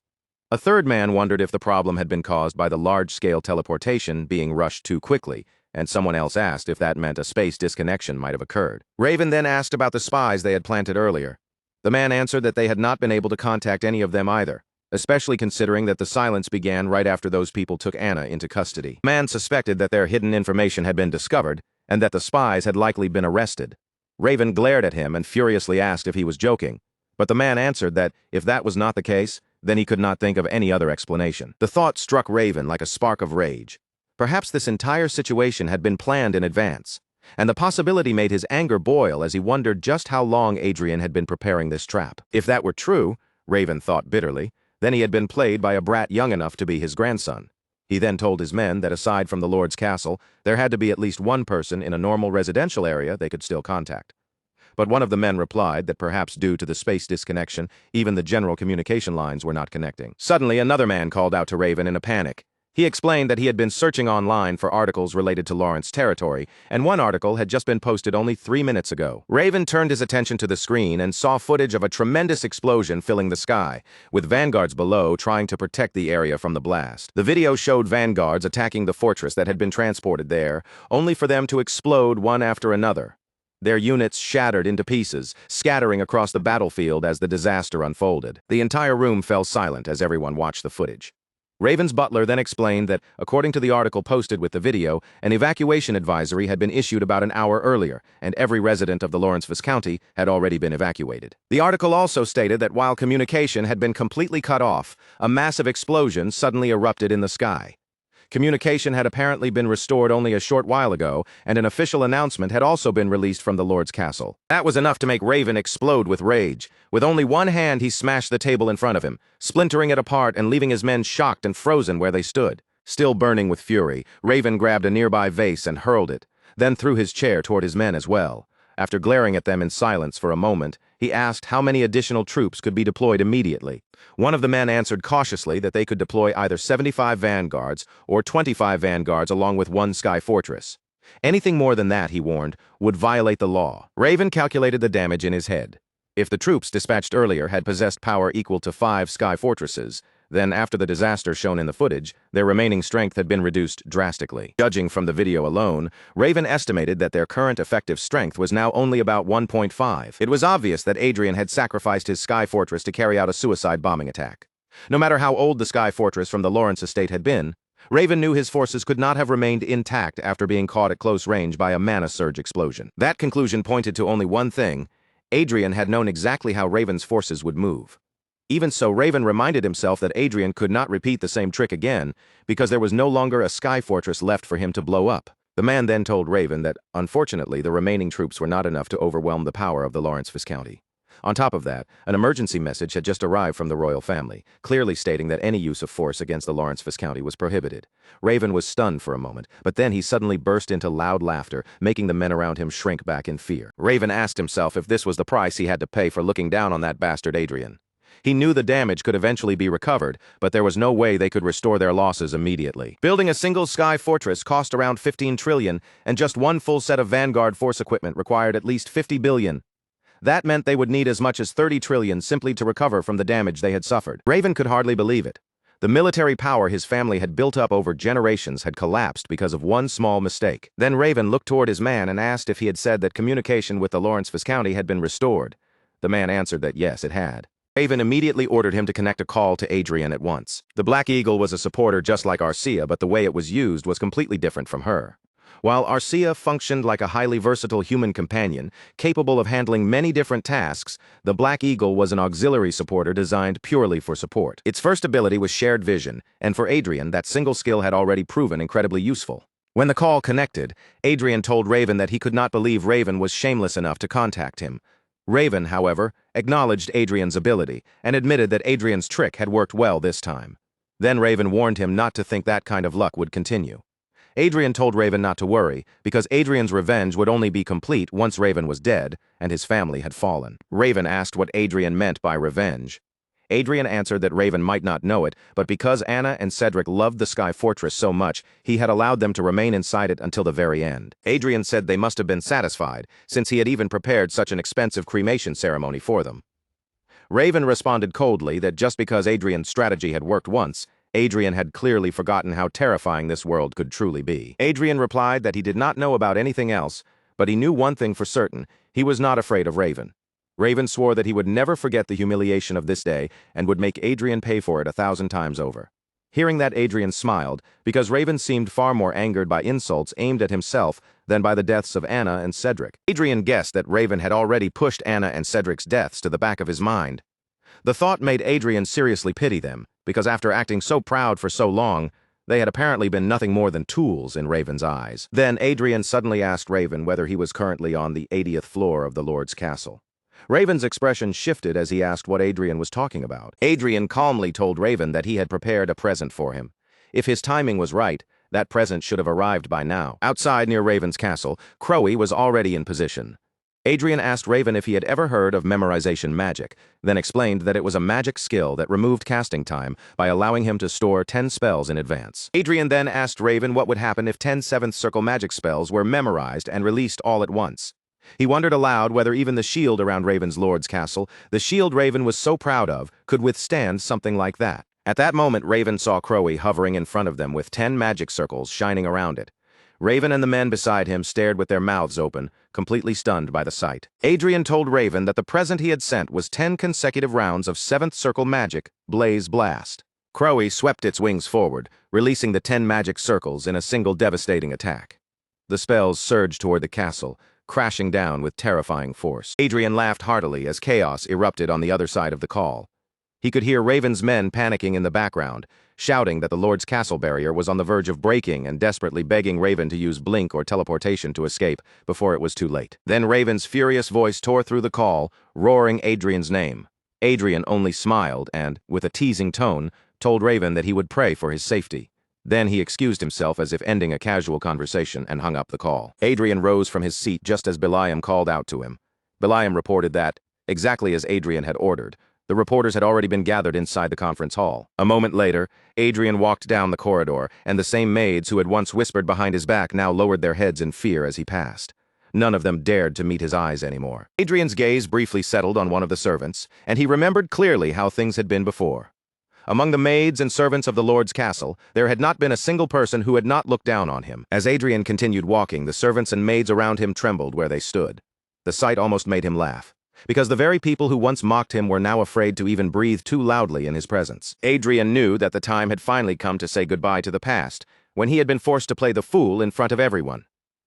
A third man wondered if the problem had been caused by the large-scale teleportation being rushed too quickly, and someone else asked if that meant a space disconnection might have occurred. Raven then asked about the spies they had planted earlier. The man answered that they had not been able to contact any of them either, especially considering that the silence began right after those people took Anna into custody. The man suspected that their hidden information had been discovered, and that the spies had likely been arrested. Raven glared at him and furiously asked if he was joking, but the man answered that if that was not the case, then he could not think of any other explanation. The thought struck Raven like a spark of rage. Perhaps this entire situation had been planned in advance, and the possibility made his anger boil as he wondered just how long Adrien had been preparing this trap. If that were true, Raven thought bitterly, then he had been played by a brat young enough to be his grandson. He then told his men that aside from the Lord's castle, there had to be at least one person in a normal residential area they could still contact. But one of the men replied that perhaps due to the space disconnection, even the general communication lines were not connecting. Suddenly, another man called out to Raven in a panic. He explained that he had been searching online for articles related to Lawrence territory, and one article had just been posted only 3 minutes ago. Raven turned his attention to the screen and saw footage of a tremendous explosion filling the sky, with vanguards below trying to protect the area from the blast. The video showed vanguards attacking the fortress that had been transported there, only for them to explode one after another. Their units shattered into pieces, scattering across the battlefield as the disaster unfolded. The entire room fell silent as everyone watched the footage. Raven's butler then explained that, according to the article posted with the video, an evacuation advisory had been issued about an hour earlier, and every resident of the Lawrence Viscounty had already been evacuated. The article also stated that while communication had been completely cut off, a massive explosion suddenly erupted in the sky. Communication had apparently been restored only a short while ago, and an official announcement had also been released from the Lord's castle. That was enough to make Raven explode with rage. With only one hand, he smashed the table in front of him, splintering it apart and leaving his men shocked and frozen where they stood. Still burning with fury, Raven grabbed a nearby vase and hurled it, then threw his chair toward his men as well. After glaring at them in silence for a moment, he asked how many additional troops could be deployed immediately. One of the men answered cautiously that they could deploy either 75 vanguards or 25 vanguards along with one sky fortress. Anything more than that, he warned, would violate the law. Raven calculated the damage in his head. If the troops dispatched earlier had possessed power equal to 5 sky fortresses, then after the disaster shown in the footage, their remaining strength had been reduced drastically. Judging from the video alone, Raven estimated that their current effective strength was now only about 1.5. It was obvious that Adrien had sacrificed his sky fortress to carry out a suicide bombing attack. No matter how old the sky fortress from the Lawrence estate had been, Raven knew his forces could not have remained intact after being caught at close range by a mana surge explosion. That conclusion pointed to only one thing: Adrien had known exactly how Raven's forces would move. Even so, Raven reminded himself that Adrien could not repeat the same trick again because there was no longer a sky fortress left for him to blow up. The man then told Raven that, unfortunately, the remaining troops were not enough to overwhelm the power of the Lawrence Viscounty. On top of that, an emergency message had just arrived from the royal family, clearly stating that any use of force against the Lawrence Viscounty was prohibited. Raven was stunned for a moment, but then he suddenly burst into loud laughter, making the men around him shrink back in fear. Raven asked himself if this was the price he had to pay for looking down on that bastard Adrien. He knew the damage could eventually be recovered, but there was no way they could restore their losses immediately. Building a single sky fortress cost around 15 trillion, and just one full set of Vanguard force equipment required at least 50 billion. That meant they would need as much as 30 trillion simply to recover from the damage they had suffered. Raven could hardly believe it. The military power his family had built up over generations had collapsed because of one small mistake. Then Raven looked toward his man and asked if he had said that communication with the Lawrence Viscounty had been restored. The man answered that yes, it had. Raven immediately ordered him to connect a call to Adrien at once. The Black Eagle was a supporter just like Arcia, but the way it was used was completely different from her. While Arcia functioned like a highly versatile human companion, capable of handling many different tasks, the Black Eagle was an auxiliary supporter designed purely for support. Its first ability was shared vision, and for Adrien, that single skill had already proven incredibly useful. When the call connected, Adrien told Raven that he could not believe Raven was shameless enough to contact him. Raven, however, acknowledged Adrien's ability and admitted that Adrien's trick had worked well this time. Then Raven warned him not to think that kind of luck would continue. Adrien told Raven not to worry, because Adrien's revenge would only be complete once Raven was dead and his family had fallen. Raven asked what Adrien meant by revenge. Adrien answered that Raven might not know it, but because Anna and Cedric loved the Sky Fortress so much, he had allowed them to remain inside it until the very end. Adrien said they must have been satisfied, since he had even prepared such an expensive cremation ceremony for them. Raven responded coldly that just because Adrien's strategy had worked once, Adrien had clearly forgotten how terrifying this world could truly be. Adrien replied that he did not know about anything else, but he knew one thing for certain: he was not afraid of Raven. Raven swore that he would never forget the humiliation of this day and would make Adrien pay for it 1,000 times over. Hearing that, Adrien smiled, because Raven seemed far more angered by insults aimed at himself than by the deaths of Anna and Cedric. Adrien guessed that Raven had already pushed Anna and Cedric's deaths to the back of his mind. The thought made Adrien seriously pity them, because after acting so proud for so long, they had apparently been nothing more than tools in Raven's eyes. Then Adrien suddenly asked Raven whether he was currently on the 80th floor of the Lord's castle. Raven's expression shifted as he asked what Adrien was talking about. Adrien calmly told Raven that he had prepared a present for him. If his timing was right, that present should have arrived by now. Outside near Raven's castle, Crowy was already in position. Adrien asked Raven if he had ever heard of memorization magic, then explained that it was a magic skill that removed casting time by allowing him to store 10 spells in advance. Adrien then asked Raven what would happen if 10 7th circle magic spells were memorized and released all at once. He wondered aloud whether even the shield around Raven's lord's castle, the shield Raven was so proud of, could withstand something like that. At that moment, Raven saw Crowy hovering in front of them with 10 magic circles shining around it. Raven and the men beside him stared with their mouths open, completely stunned by the sight. Adrien told Raven that the present he had sent was 10 consecutive rounds of 7th circle magic, Blaze Blast. Crowy swept its wings forward, releasing the 10 magic circles in a single devastating attack. The spells surged toward the castle, crashing down with terrifying force. Adrien laughed heartily as chaos erupted on the other side of the call. He could hear Raven's men panicking in the background, shouting that the Lord's castle barrier was on the verge of breaking and desperately begging Raven to use blink or teleportation to escape before it was too late. Then Raven's furious voice tore through the call, roaring Adrien's name. Adrien only smiled and, with a teasing tone, told Raven that he would pray for his safety. Then he excused himself as if ending a casual conversation and hung up the call. Adrien rose from his seat just as Biliam called out to him. Biliam reported that, exactly as Adrien had ordered, the reporters had already been gathered inside the conference hall. A moment later, Adrien walked down the corridor, and the same maids who had once whispered behind his back now lowered their heads in fear as he passed. None of them dared to meet his eyes anymore. Adrien's gaze briefly settled on one of the servants, and he remembered clearly how things had been before. Among the maids and servants of the Lord's castle, there had not been a single person who had not looked down on him. As Adrien continued walking, the servants and maids around him trembled where they stood. The sight almost made him laugh, because the very people who once mocked him were now afraid to even breathe too loudly in his presence. Adrien knew that the time had finally come to say goodbye to the past, when he had been forced to play the fool in front of everyone.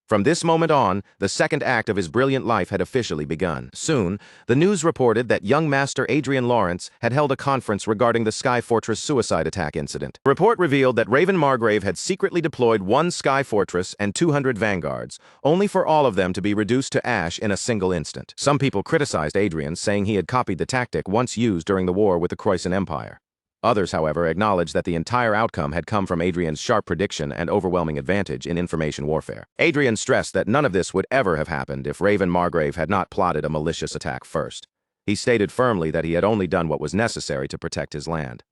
From this moment on, the second act of his brilliant life had officially begun. Soon, the news reported that young Master Adrien Lawrence had held a conference regarding the Sky Fortress suicide attack incident. The report revealed that Raven Margrave had secretly deployed 1 Sky Fortress and 200 vanguards, only for all of them to be reduced to ash in a single instant. Some people criticized Adrien, saying he had copied the tactic once used during the war with the Croissant Empire. Others, however, acknowledged that the entire outcome had come from Adrien's sharp prediction and overwhelming advantage in information warfare. Adrien stressed that none of this would ever have happened if Raven Margrave had not plotted a malicious attack first. He stated firmly that he had only done what was necessary to protect his land.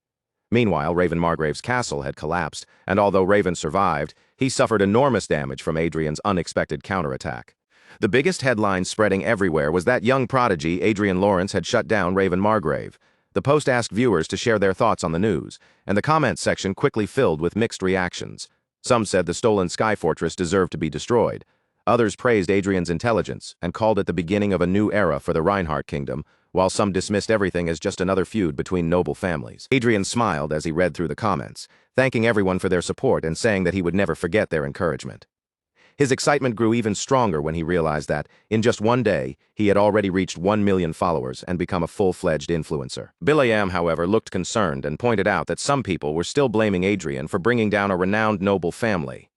Meanwhile, Raven Margrave's castle had collapsed, and although Raven survived, he suffered enormous damage from Adrien's unexpected counterattack. The biggest headline spreading everywhere was that young prodigy, Adrien Lawrence, had shut down Raven Margrave. The Post asked viewers to share their thoughts on the news, and the comments section quickly filled with mixed reactions. Some said the stolen Sky Fortress deserved to be destroyed. Others praised Adrien's intelligence and called it the beginning of a new era for the Reinhardt Kingdom, while some dismissed everything as just another feud between noble families. Adrien smiled as he read through the comments, thanking everyone for their support and saying that he would never forget their encouragement. His excitement grew even stronger when he realized that, in just one day, he had already reached 1 million followers and become a full-fledged influencer. Biliam, however, looked concerned and pointed out that some people were still blaming Adrien for bringing down a renowned noble family.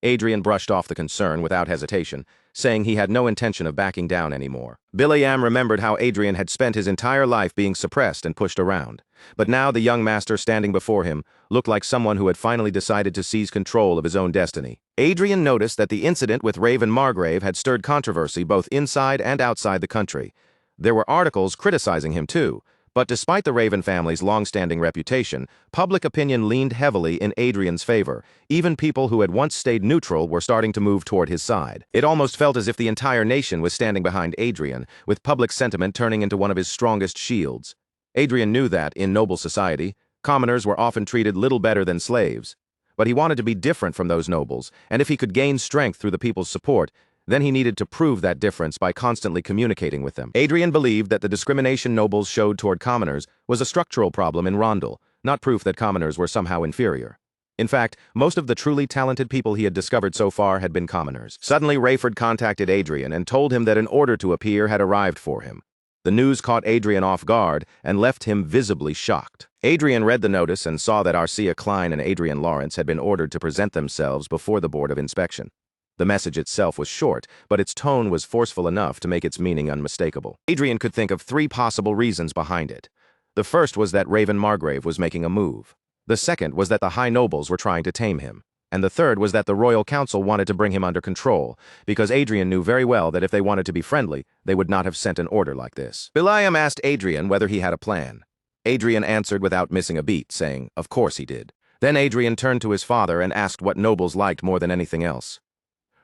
Adrien brushed off the concern without hesitation, saying he had no intention of backing down anymore. Biliam remembered how Adrien had spent his entire life being suppressed and pushed around. But now the young master standing before him looked like someone who had finally decided to seize control of his own destiny. Adrien noticed that the incident with Raven Margrave had stirred controversy both inside and outside the country. There were articles criticizing him too, but despite the Raven family's long-standing reputation, public opinion leaned heavily in Adrien's favor. Even people who had once stayed neutral were starting to move toward his side. It almost felt as if the entire nation was standing behind Adrien, with public sentiment turning into one of his strongest shields. Adrien knew that, in noble society, commoners were often treated little better than slaves. But he wanted to be different from those nobles, and if he could gain strength through the people's support, then he needed to prove that difference by constantly communicating with them. Adrien believed that the discrimination nobles showed toward commoners was a structural problem in Rondell, not proof that commoners were somehow inferior. In fact, most of the truly talented people he had discovered so far had been commoners. Suddenly, Rayford contacted Adrien and told him that an order to appear had arrived for him. The news caught Adrien off guard and left him visibly shocked. Adrien read the notice and saw that Arcia Klein and Adrien Lawrence had been ordered to present themselves before the Board of Inspection. The message itself was short, but its tone was forceful enough to make its meaning unmistakable. Adrien could think of 3 possible reasons behind it. The first was that Raven Margrave was making a move. The second was that the High Nobles were trying to tame him. And the third was that the Royal Council wanted to bring him under control, because Adrien knew very well that if they wanted to be friendly, they would not have sent an order like this. Biliam asked Adrien whether he had a plan. Adrien answered without missing a beat, saying, of course he did. Then Adrien turned to his father and asked what nobles liked more than anything else.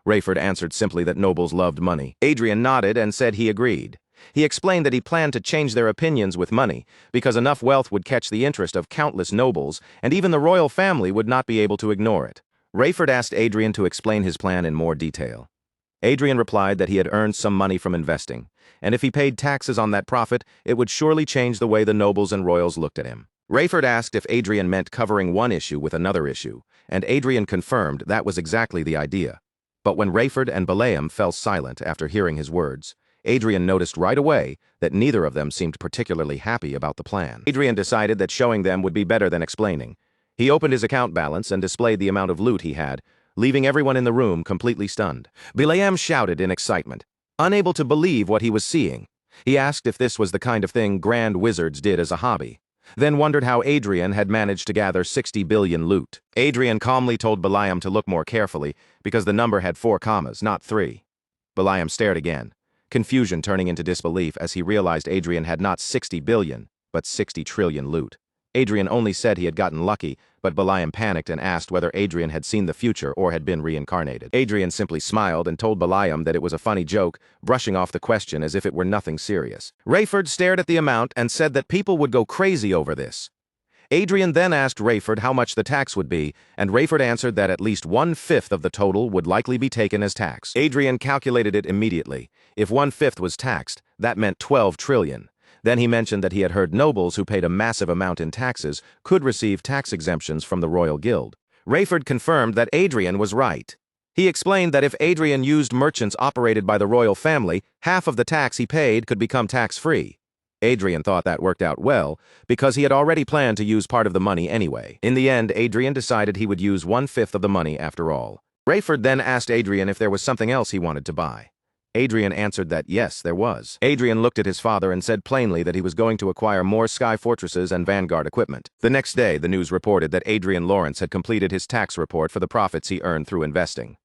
Rayford answered simply that nobles loved money. Adrien nodded and said he agreed. He explained that he planned to change their opinions with money, because enough wealth would catch the interest of countless nobles, and even the royal family would not be able to ignore it. Rayford asked Adrien to explain his plan in more detail. Adrien replied that he had earned some money from investing, and if he paid taxes on that profit, it would surely change the way the nobles and royals looked at him. Rayford asked if Adrien meant covering one issue with another issue, and Adrien confirmed that was exactly the idea. But when Rayford and Biliam fell silent after hearing his words, Adrien noticed right away that neither of them seemed particularly happy about the plan. Adrien decided that showing them would be better than explaining. He opened his account balance and displayed the amount of loot he had, leaving everyone in the room completely stunned. Bilayam shouted in excitement, unable to believe what he was seeing. He asked if this was the kind of thing grand wizards did as a hobby, then wondered how Adrien had managed to gather 60 billion loot. Adrien calmly told Bilayam to look more carefully because the number had 4 commas, not 3. Bilayam stared again, confusion turning into disbelief as he realized Adrien had not 60 billion, but 60 trillion loot. Adrien only said he had gotten lucky, but Bilayam panicked and asked whether Adrien had seen the future or had been reincarnated. Adrien simply smiled and told Bilayam that it was a funny joke, brushing off the question as if it were nothing serious. Rayford stared at the amount and said that people would go crazy over this. Adrien then asked Rayford how much the tax would be, and Rayford answered that at least 1/5 of the total would likely be taken as tax. Adrien calculated it immediately. If 1/5 was taxed, that meant 12 trillion. Then he mentioned that he had heard nobles who paid a massive amount in taxes could receive tax exemptions from the Royal Guild. Rayford confirmed that Adrien was right. He explained that if Adrien used merchants operated by the royal family, half of the tax he paid could become tax-free. Adrien thought that worked out well, because he had already planned to use part of the money anyway. In the end, Adrien decided he would use 1/5 of the money after all. Rayford then asked Adrien if there was something else he wanted to buy. Adrien answered that yes, there was. Adrien looked at his father and said plainly that he was going to acquire more sky fortresses and vanguard equipment. The next day, the news reported that Adrien Lawrence had completed his tax report for the profits he earned through investing.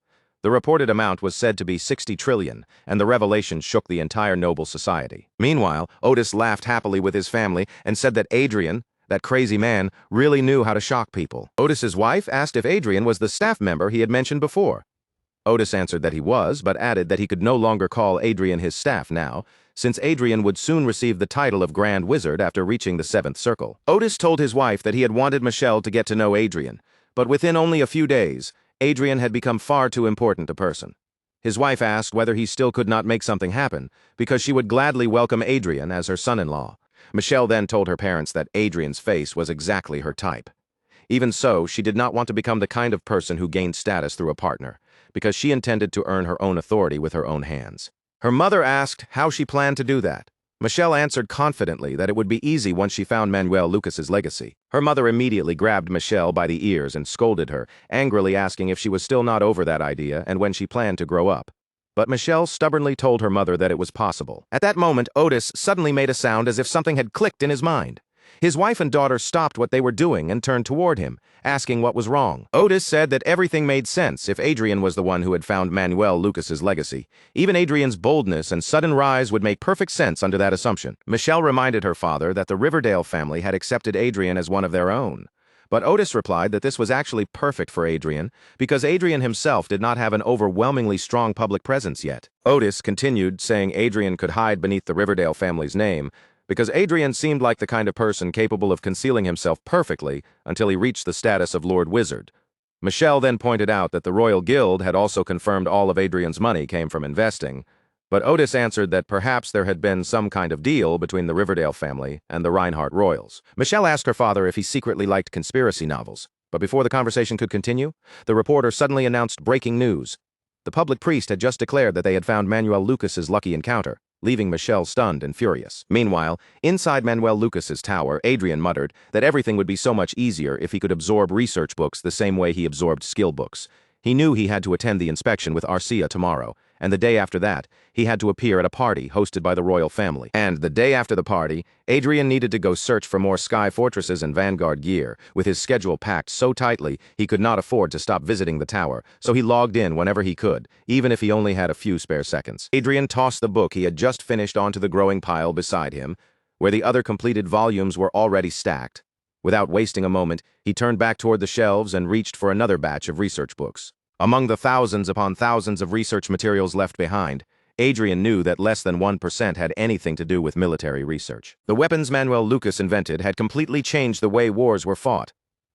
The reported amount was said to be 60 trillion, and the revelation shook the entire noble society. Meanwhile, Otis laughed happily with his family and said that Adrien, that crazy man, really knew how to shock people. Otis's wife asked if Adrien was the staff member he had mentioned before. Otis answered that he was, but added that he could no longer call Adrien his staff now, since Adrien would soon receive the title of Grand Wizard after reaching the 7th circle. Otis told his wife that he had wanted Michelle to get to know Adrien, but within only a few days, Adrien had become far too important a person. His wife asked whether he still could not make something happen, because she would gladly welcome Adrien as her son-in-law. Michelle then told her parents that Adrien's face was exactly her type. Even so, she did not want to become the kind of person who gained status through a partner, because she intended to earn her own authority with her own hands. Her mother asked how she planned to do that. Michelle answered confidently that it would be easy once she found Manuel Lucas's legacy. Her mother immediately grabbed Michelle by the ears and scolded her, angrily asking if she was still not over that idea and when she planned to grow up. But Michelle stubbornly told her mother that it was possible. At that moment, Otis suddenly made a sound as if something had clicked in his mind. His wife and daughter stopped what they were doing and turned toward him, asking what was wrong. Otis said that everything made sense if Adrien was the one who had found Manuel Lucas's legacy. Even Adrien's boldness and sudden rise would make perfect sense under that assumption. Michelle reminded her father that the Riverdale family had accepted Adrien as one of their own. But Otis replied that this was actually perfect for Adrien, because Adrien himself did not have an overwhelmingly strong public presence yet. Otis continued, saying Adrien could hide beneath the Riverdale family's name, because Adrien seemed like the kind of person capable of concealing himself perfectly until he reached the status of Lord Wizard. Michelle then pointed out that the Royal Guild had also confirmed all of Adrien's money came from investing, but Otis answered that perhaps there had been some kind of deal between the Riverdale family and the Reinhardt royals. Michelle asked her father if he secretly liked conspiracy novels, but before the conversation could continue, the reporter suddenly announced breaking news. The public priest had just declared that they had found Manuel Lucas's lucky encounter, leaving Michelle stunned and furious. Meanwhile, inside Manuel Lucas's tower, Adrien muttered that everything would be so much easier if he could absorb research books the same way he absorbed skill books. He knew he had to attend the inspection with Arcia tomorrow, and the day after that, he had to appear at a party hosted by the royal family. And the day after the party, Adrien needed to go search for more sky fortresses and vanguard gear, with his schedule packed so tightly he could not afford to stop visiting the tower, so he logged in whenever he could, even if he only had a few spare seconds. Adrien tossed the book he had just finished onto the growing pile beside him, where the other completed volumes were already stacked. Without wasting a moment, he turned back toward the shelves and reached for another batch of research books. Among the thousands upon thousands of research materials left behind, Adrien knew that less than 1% had anything to do with military research. The weapons Manuel Lucas invented had completely changed the way wars were fought.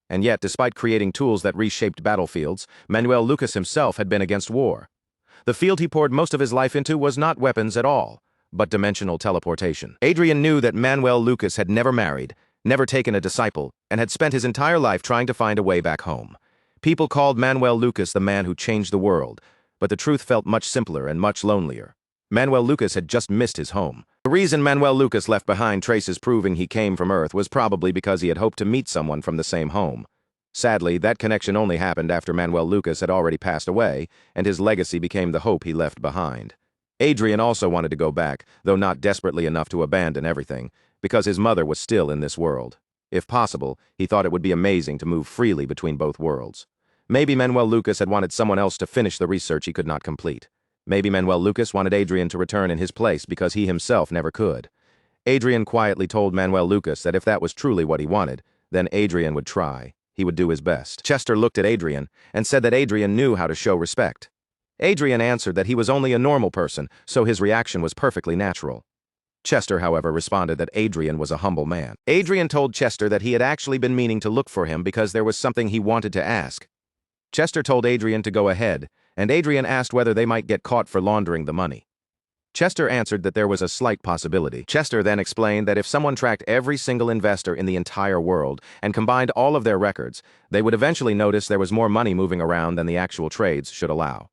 And yet, despite creating tools that reshaped battlefields, Manuel Lucas himself had been against war. The field he poured most of his life into was not weapons at all, but dimensional teleportation. Adrien knew that Manuel Lucas had never married, never taken a disciple, and had spent his entire life trying to find a way back home. People called Manuel Lucas the man who changed the world, but the truth felt much simpler and much lonelier. Manuel Lucas had just missed his home. The reason Manuel Lucas left behind traces proving he came from Earth was probably because he had hoped to meet someone from the same home. Sadly, that connection only happened after Manuel Lucas had already passed away, and his legacy became the hope he left behind. Adrien also wanted to go back, though not desperately enough to abandon everything, because his mother was still in this world. If possible, he thought it would be amazing to move freely between both worlds. Maybe Manuel Lucas had wanted someone else to finish the research he could not complete. Maybe Manuel Lucas wanted Adrien to return in his place because he himself never could. Adrien quietly told Manuel Lucas that if that was truly what he wanted, then Adrien would try. He would do his best. Chester looked at Adrien and said that Adrien knew how to show respect. Adrien answered that he was only a normal person, so his reaction was perfectly natural. Chester, however, responded that Adrien was a humble man. Adrien told Chester that he had actually been meaning to look for him because there was something he wanted to ask. Chester told Adrien to go ahead, and Adrien asked whether they might get caught for laundering the money. Chester answered that there was a slight possibility. Chester then explained that if someone tracked every single investor in the entire world and combined all of their records, they would eventually notice there was more money moving around than the actual trades should allow.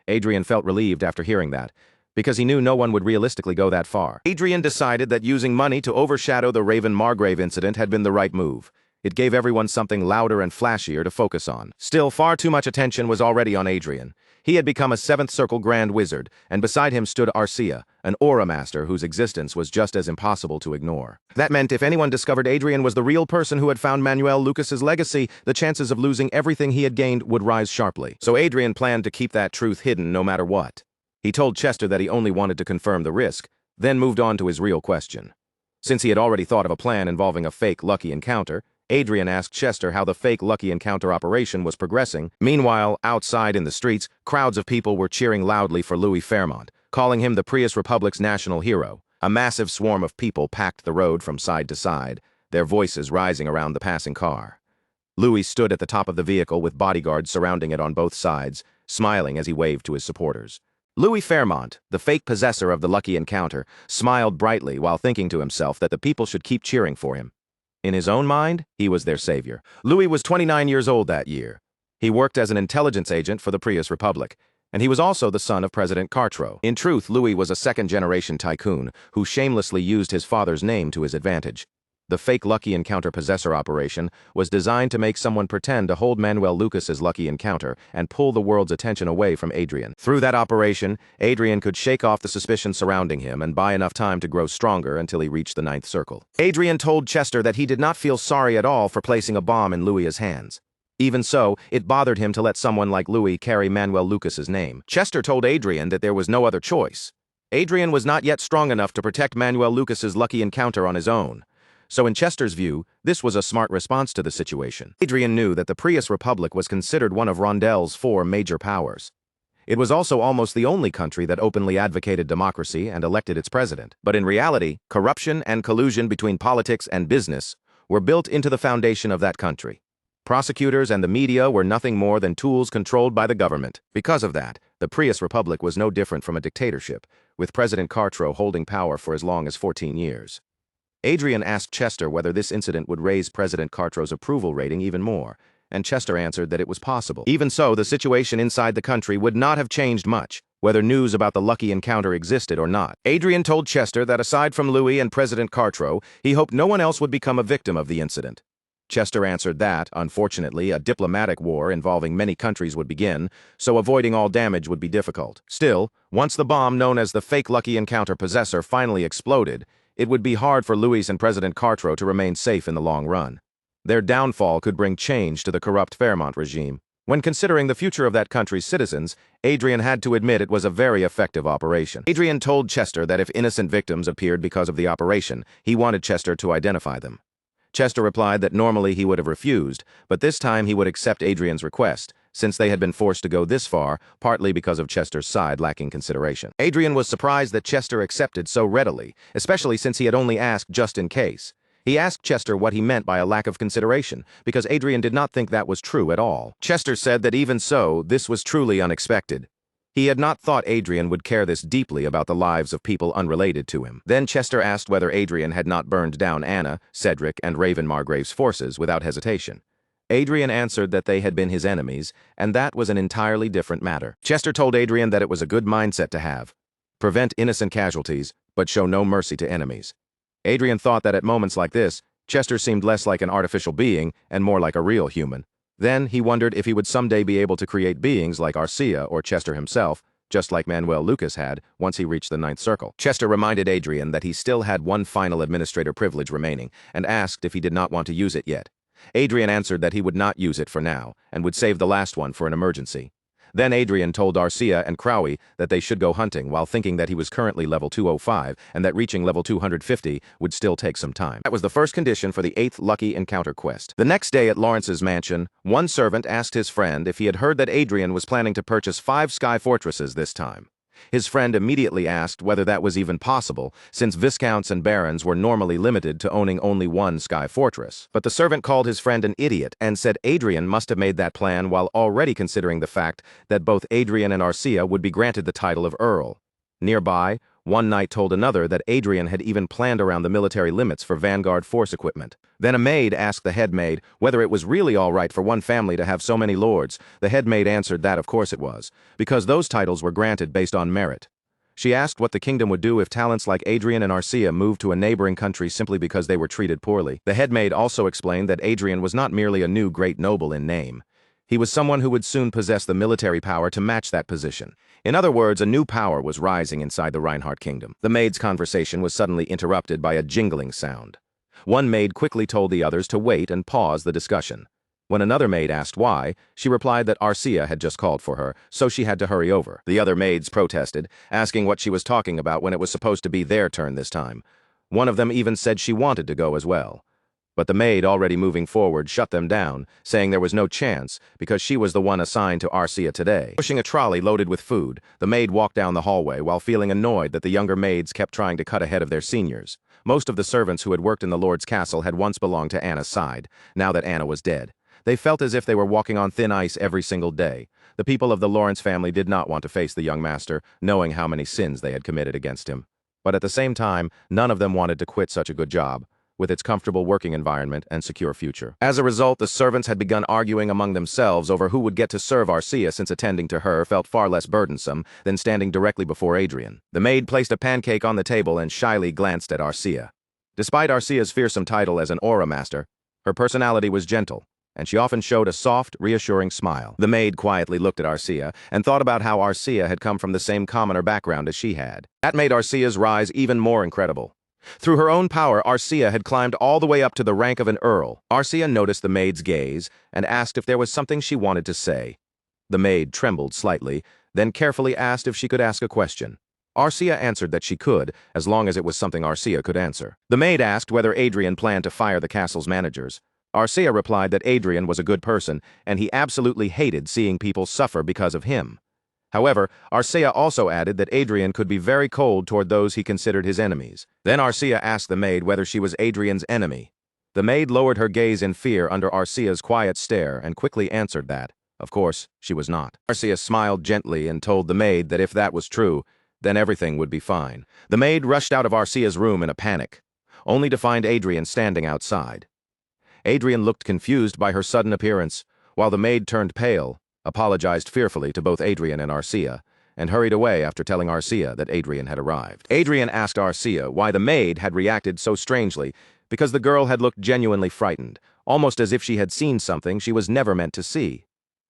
Adrien felt relieved after hearing that, because he knew no one would realistically go that far. Adrien decided that using money to overshadow the Raven Margrave incident had been the right move. It gave everyone something louder and flashier to focus on. Still, far too much attention was already on Adrien. He had become a 7th Circle Grand Wizard, and beside him stood Arcia, an aura master whose existence was just as impossible to ignore. That meant if anyone discovered Adrien was the real person who had found Manuel Lucas's legacy, the chances of losing everything he had gained would rise sharply. So Adrien planned to keep that truth hidden no matter what. He told Chester that he only wanted to confirm the risk, then moved on to his real question. Since he had already thought of a plan involving a fake lucky encounter, Adrien asked Chester how the fake lucky encounter operation was progressing. Meanwhile, outside in the streets, crowds of people were cheering loudly for Louis Fairmont, calling him the Prius Republic's national hero. A massive swarm of people packed the road from side to side, their voices rising around the passing car. Louis stood at the top of the vehicle with bodyguards surrounding it on both sides, smiling as he waved to his supporters. Louis Fairmont, the fake possessor of the lucky encounter, smiled brightly while thinking to himself that the people should keep cheering for him. In his own mind, he was their savior. Louis was 29 years old that year. He worked as an intelligence agent for the Prius Republic, and he was also the son of President Cartro. In truth, Louis was a second-generation tycoon who shamelessly used his father's name to his advantage. The fake lucky encounter possessor operation was designed to make someone pretend to hold Manuel Lucas's lucky encounter and pull the world's attention away from Adrien. Through that operation, Adrien could shake off the suspicion surrounding him and buy enough time to grow stronger until he reached the 9th Circle. Adrien told Chester that he did not feel sorry at all for placing a bomb in Louis's hands. Even so, it bothered him to let someone like Louis carry Manuel Lucas's name. Chester told Adrien that there was no other choice. Adrien was not yet strong enough to protect Manuel Lucas's lucky encounter on his own. So in Chester's view, this was a smart response to the situation. Adrien knew that the Prius Republic was considered one of Rondell's 4 major powers. It was also almost the only country that openly advocated democracy and elected its president. But in reality, corruption and collusion between politics and business were built into the foundation of that country. Prosecutors and the media were nothing more than tools controlled by the government. Because of that, the Prius Republic was no different from a dictatorship, with President Cartro holding power for as long as 14 years. Adrien asked Chester whether this incident would raise President Cartro's approval rating even more, and Chester answered that it was possible. Even so, the situation inside the country would not have changed much, whether news about the lucky encounter existed or not. Adrien told Chester that aside from Louis and President Cartro, he hoped no one else would become a victim of the incident. Chester answered that, unfortunately, a diplomatic war involving many countries would begin, so avoiding all damage would be difficult. Still, once the bomb known as the fake lucky encounter possessor finally exploded, it would be hard for Louis and President Cartro to remain safe in the long run. Their downfall could bring change to the corrupt Fairmont regime. When considering the future of that country's citizens, Adrien had to admit it was a very effective operation. Adrien told Chester that if innocent victims appeared because of the operation, he wanted Chester to identify them. Chester replied that normally he would have refused, but this time he would accept Adrien's request, since they had been forced to go this far, partly because of Chester's side lacking consideration. Adrien was surprised that Chester accepted so readily, especially since he had only asked just in case. He asked Chester what he meant by a lack of consideration, because Adrien did not think that was true at all. Chester said that even so, this was truly unexpected. He had not thought Adrien would care this deeply about the lives of people unrelated to him. Then Chester asked whether Adrien had not burned down Anna, Cedric, and Raven Margrave's forces without hesitation. Adrien answered that they had been his enemies, and that was an entirely different matter. Chester told Adrien that it was a good mindset to have. Prevent innocent casualties, but show no mercy to enemies. Adrien thought that at moments like this, Chester seemed less like an artificial being and more like a real human. Then he wondered if he would someday be able to create beings like Arcia or Chester himself, just like Manuel Lucas had once he reached the ninth circle. Chester reminded Adrien that he still had one final administrator privilege remaining and asked if he did not want to use it yet. Adrien answered that he would not use it for now and would save the last one for an emergency. Then Adrien told Arcia and Crowley that they should go hunting while thinking that he was currently level 205 and that reaching level 250 would still take some time. That was the first condition for the 8th Lucky Encounter quest. The next day at Lawrence's mansion, one servant asked his friend if he had heard that Adrien was planning to purchase 5 sky fortresses this time. His friend immediately asked whether that was even possible, since viscounts and barons were normally limited to owning only one sky fortress. But the servant called his friend an idiot and said Adrien must have made that plan while already considering the fact that both Adrien and Arcia would be granted the title of Earl. Nearby, one knight told another that Adrien had even planned around the military limits for vanguard force equipment. Then a maid asked the head maid whether it was really all right for one family to have so many lords. The head maid answered that of course it was, because those titles were granted based on merit. She asked what the kingdom would do if talents like Adrien and Arcia moved to a neighboring country simply because they were treated poorly. The head maid also explained that Adrien was not merely a new great noble in name. He was someone who would soon possess the military power to match that position. In other words, a new power was rising inside the Reinhardt kingdom. The maid's conversation was suddenly interrupted by a jingling sound. One maid quickly told the others to wait and pause the discussion. When another maid asked why, she replied that Arcia had just called for her, so she had to hurry over. The other maids protested, asking what she was talking about when it was supposed to be their turn this time. One of them even said she wanted to go as well. But the maid already moving forward shut them down, saying there was no chance because she was the one assigned to Arcia today. Pushing a trolley loaded with food, the maid walked down the hallway while feeling annoyed that the younger maids kept trying to cut ahead of their seniors. Most of the servants who had worked in the Lord's castle had once belonged to Anna's side, now that Anna was dead. They felt as if they were walking on thin ice every single day. The people of the Lawrence family did not want to face the young master, knowing how many sins they had committed against him. But at the same time, none of them wanted to quit such a good job, with its comfortable working environment and secure future. As a result, the servants had begun arguing among themselves over who would get to serve Arcia, since attending to her felt far less burdensome than standing directly before Adrien. The maid placed a pancake on the table and shyly glanced at Arcia. Despite Arcia's fearsome title as an aura master, her personality was gentle, and she often showed a soft, reassuring smile. The maid quietly looked at Arcia and thought about how Arcia had come from the same commoner background as she had. That made Arcia's rise even more incredible. Through her own power, Arcia had climbed all the way up to the rank of an earl. Arcia noticed the maid's gaze and asked if there was something she wanted to say. The maid trembled slightly, then carefully asked if she could ask a question. Arcia answered that she could, as long as it was something Arcia could answer. The maid asked whether Adrien planned to fire the castle's managers. Arcia replied that Adrien was a good person, and he absolutely hated seeing people suffer because of him. However, Arcia also added that Adrien could be very cold toward those he considered his enemies. Then Arcia asked the maid whether she was Adrien's enemy. The maid lowered her gaze in fear under Arcia's quiet stare and quickly answered that, of course, she was not. Arcia smiled gently and told the maid that if that was true, then everything would be fine. The maid rushed out of Arcia's room in a panic, only to find Adrien standing outside. Adrien looked confused by her sudden appearance, while the maid turned pale, apologized fearfully to both Adrien and Arcia, and hurried away after telling Arcia that Adrien had arrived. Adrien asked Arcia why the maid had reacted so strangely, because the girl had looked genuinely frightened, almost as if she had seen something she was never meant to see.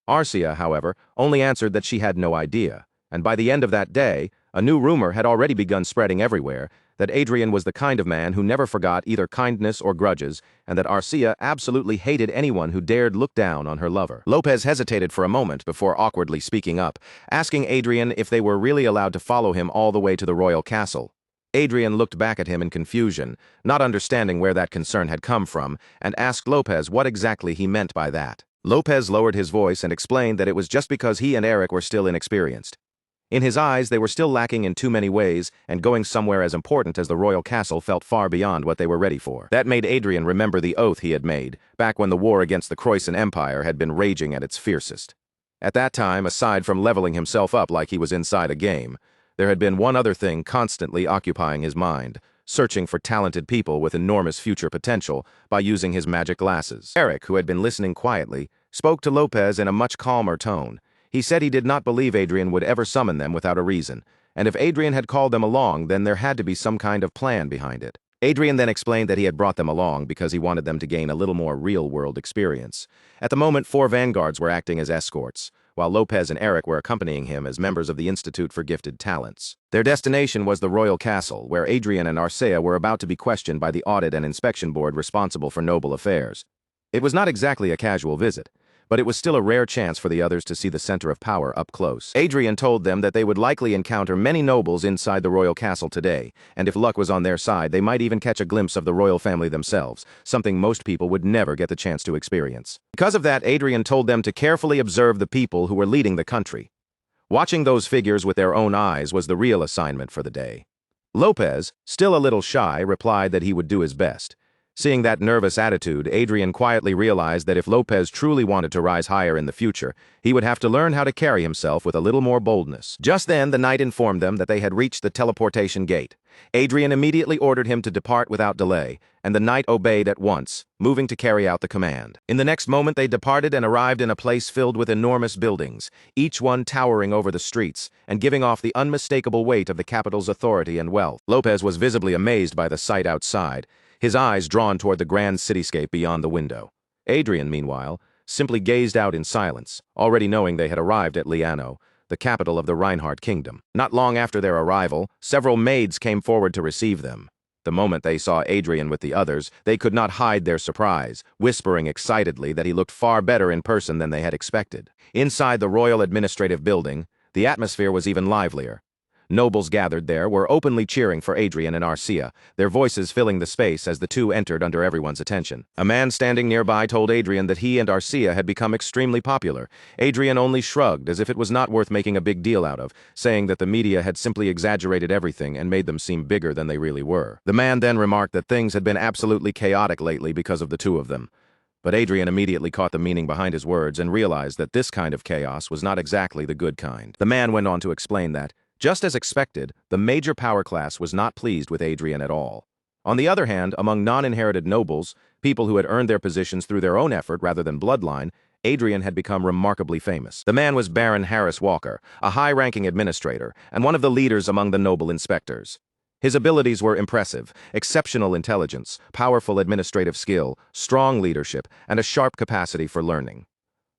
Arcia, however, only answered that she had no idea, and by the end of that day, a new rumor had already begun spreading everywhere, that Adrien was the kind of man who never forgot either kindness or grudges, and that Arcia absolutely hated anyone who dared look down on her lover. Lopez hesitated for a moment before awkwardly speaking up, asking Adrien if they were really allowed to follow him all the way to the royal castle. Adrien looked back at him in confusion, not understanding where that concern had come from, and asked Lopez what exactly he meant by that. Lopez lowered his voice and explained that it was just because he and Eric were still inexperienced. In his eyes, they were still lacking in too many ways, and going somewhere as important as the royal castle felt far beyond what they were ready for. That made Adrien remember the oath he had made, back when the war against the Croissant Empire had been raging at its fiercest. At that time, aside from leveling himself up like he was inside a game, there had been one other thing constantly occupying his mind, searching for talented people with enormous future potential by using his magic glasses. Eric, who had been listening quietly, spoke to Lopez in a much calmer tone. He said he did not believe Adrien would ever summon them without a reason, and if Adrien had called them along, then there had to be some kind of plan behind it. Adrien then explained that he had brought them along because he wanted them to gain a little more real-world experience. At the moment, 4 vanguards were acting as escorts, while Lopez and Eric were accompanying him as members of the Institute for Gifted Talents. Their destination was the royal castle, where Adrien and Arcia were about to be questioned by the audit and inspection board responsible for noble affairs. It was not exactly a casual visit, but it was still a rare chance for the others to see the center of power up close. Adrien told them that they would likely encounter many nobles inside the royal castle today, and if luck was on their side, they might even catch a glimpse of the royal family themselves, something most people would never get the chance to experience. Because of that, Adrien told them to carefully observe the people who were leading the country. Watching those figures with their own eyes was the real assignment for the day. Lopez, still a little shy, replied that he would do his best. Seeing that nervous attitude, Adrien quietly realized that if Lopez truly wanted to rise higher in the future, he would have to learn how to carry himself with a little more boldness. Just then, the knight informed them that they had reached the teleportation gate. Adrien immediately ordered him to depart without delay, and the knight obeyed at once, moving to carry out the command. In the next moment, they departed and arrived in a place filled with enormous buildings, each one towering over the streets and giving off the unmistakable weight of the capital's authority and wealth. Lopez was visibly amazed by the sight outside, his eyes drawn toward the grand cityscape beyond the window. Adrien, meanwhile, simply gazed out in silence, already knowing they had arrived at Liano, the capital of the Reinhardt kingdom. Not long after their arrival, several maids came forward to receive them. The moment they saw Adrien with the others, they could not hide their surprise, whispering excitedly that he looked far better in person than they had expected. Inside the Royal Administrative Building, the atmosphere was even livelier. Nobles gathered there were openly cheering for Adrien and Arcia, their voices filling the space as the two entered under everyone's attention. A man standing nearby told Adrien that he and Arcia had become extremely popular. Adrien only shrugged as if it was not worth making a big deal out of, saying that the media had simply exaggerated everything and made them seem bigger than they really were. The man then remarked that things had been absolutely chaotic lately because of the two of them. But Adrien immediately caught the meaning behind his words and realized that this kind of chaos was not exactly the good kind. The man went on to explain that, just as expected, the major power class was not pleased with Adrien at all. On the other hand, among non-inherited nobles, people who had earned their positions through their own effort rather than bloodline, Adrien had become remarkably famous. The man was Baron Harris Walker, a high-ranking administrator, and one of the leaders among the noble inspectors. His abilities were impressive: exceptional intelligence, powerful administrative skill, strong leadership, and a sharp capacity for learning.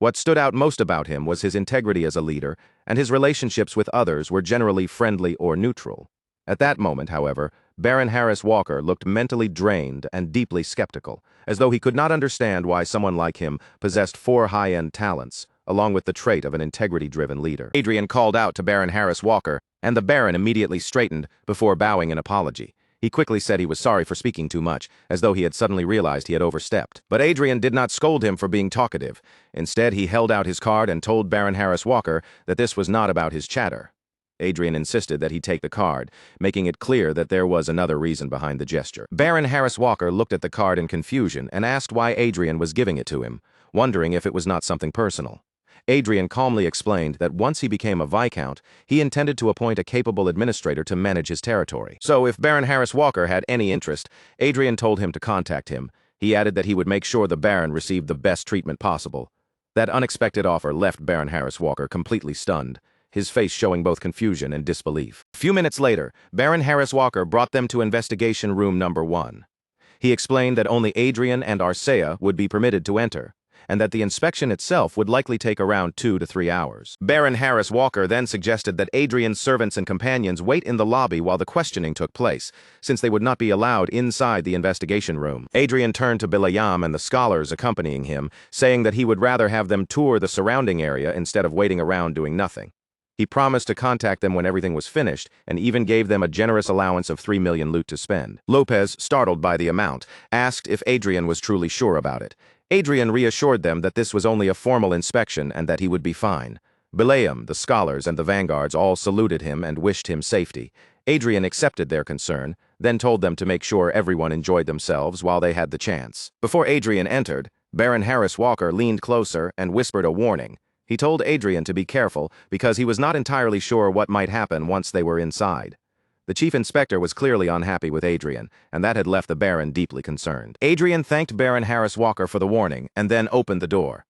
What stood out most about him was his integrity as a leader, and his relationships with others were generally friendly or neutral. At that moment, however, Baron Harris Walker looked mentally drained and deeply skeptical, as though he could not understand why someone like him possessed 4 high-end talents, along with the trait of an integrity-driven leader. Adrien called out to Baron Harris Walker, and the Baron immediately straightened before bowing in apology. He quickly said he was sorry for speaking too much, as though he had suddenly realized he had overstepped. But Adrien did not scold him for being talkative. Instead, he held out his card and told Baron Harris Walker that this was not about his chatter. Adrien insisted that he take the card, making it clear that there was another reason behind the gesture. Baron Harris Walker looked at the card in confusion and asked why Adrien was giving it to him, wondering if it was not something personal. Adrien calmly explained that once he became a Viscount, he intended to appoint a capable administrator to manage his territory. So if Baron Harris Walker had any interest, Adrien told him to contact him. He added that he would make sure the Baron received the best treatment possible. That unexpected offer left Baron Harris Walker completely stunned, his face showing both confusion and disbelief. A few minutes later, Baron Harris Walker brought them to investigation room number 1. He explained that only Adrien and Arcia would be permitted to enter, and that the inspection itself would likely take around 2 to 3 hours. Baron Harris Walker then suggested that Adrien's servants and companions wait in the lobby while the questioning took place, since they would not be allowed inside the investigation room. Adrien turned to Bilayam and the scholars accompanying him, saying that he would rather have them tour the surrounding area instead of waiting around doing nothing. He promised to contact them when everything was finished, and even gave them a generous allowance of 3 million loot to spend. Lopez, startled by the amount, asked if Adrien was truly sure about it. Adrien reassured them that this was only a formal inspection and that he would be fine. Bilayam, the scholars, and the vanguards all saluted him and wished him safety. Adrien accepted their concern, then told them to make sure everyone enjoyed themselves while they had the chance. Before Adrien entered, Baron Harris Walker leaned closer and whispered a warning. He told Adrien to be careful because he was not entirely sure what might happen once they were inside. The chief inspector was clearly unhappy with Adrien, and that had left the Baron deeply concerned. Adrien thanked Baron Harris Walker for the warning and then opened the door.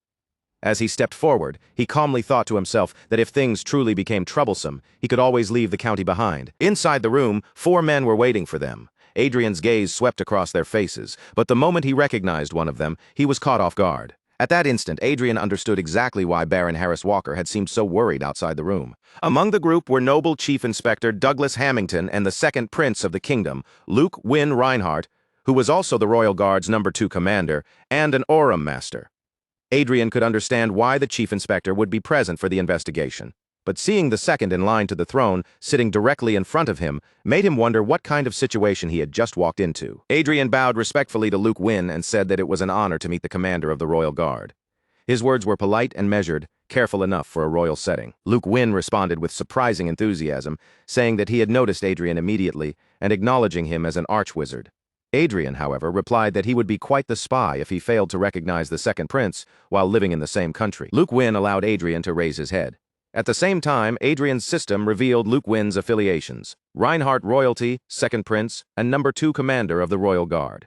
As he stepped forward, he calmly thought to himself that if things truly became troublesome, he could always leave the county behind. Inside the room, 4 men were waiting for them. Adrien's gaze swept across their faces, but the moment he recognized one of them, he was caught off guard. At that instant, Adrien understood exactly why Baron Harris Walker had seemed so worried outside the room. Among the group were Noble Chief Inspector Douglas Hamilton and the second Prince of the Kingdom, Luke Wynne Reinhardt, who was also the Royal Guard's #2 commander, and an Aurum Master. Adrien could understand why the Chief Inspector would be present for the investigation, but seeing the second in line to the throne sitting directly in front of him made him wonder what kind of situation he had just walked into. Adrien bowed respectfully to Luke Wynne and said that it was an honor to meet the commander of the Royal Guard. His words were polite and measured, careful enough for a royal setting. Luke Wynne responded with surprising enthusiasm, saying that he had noticed Adrien immediately and acknowledging him as an archwizard. Adrien, however, replied that he would be quite the spy if he failed to recognize the second prince while living in the same country. Luke Wynne allowed Adrien to raise his head. At the same time, Adrien's system revealed Luke Wynne's affiliations: Reinhardt Royalty, Second Prince, and #2 Commander of the Royal Guard.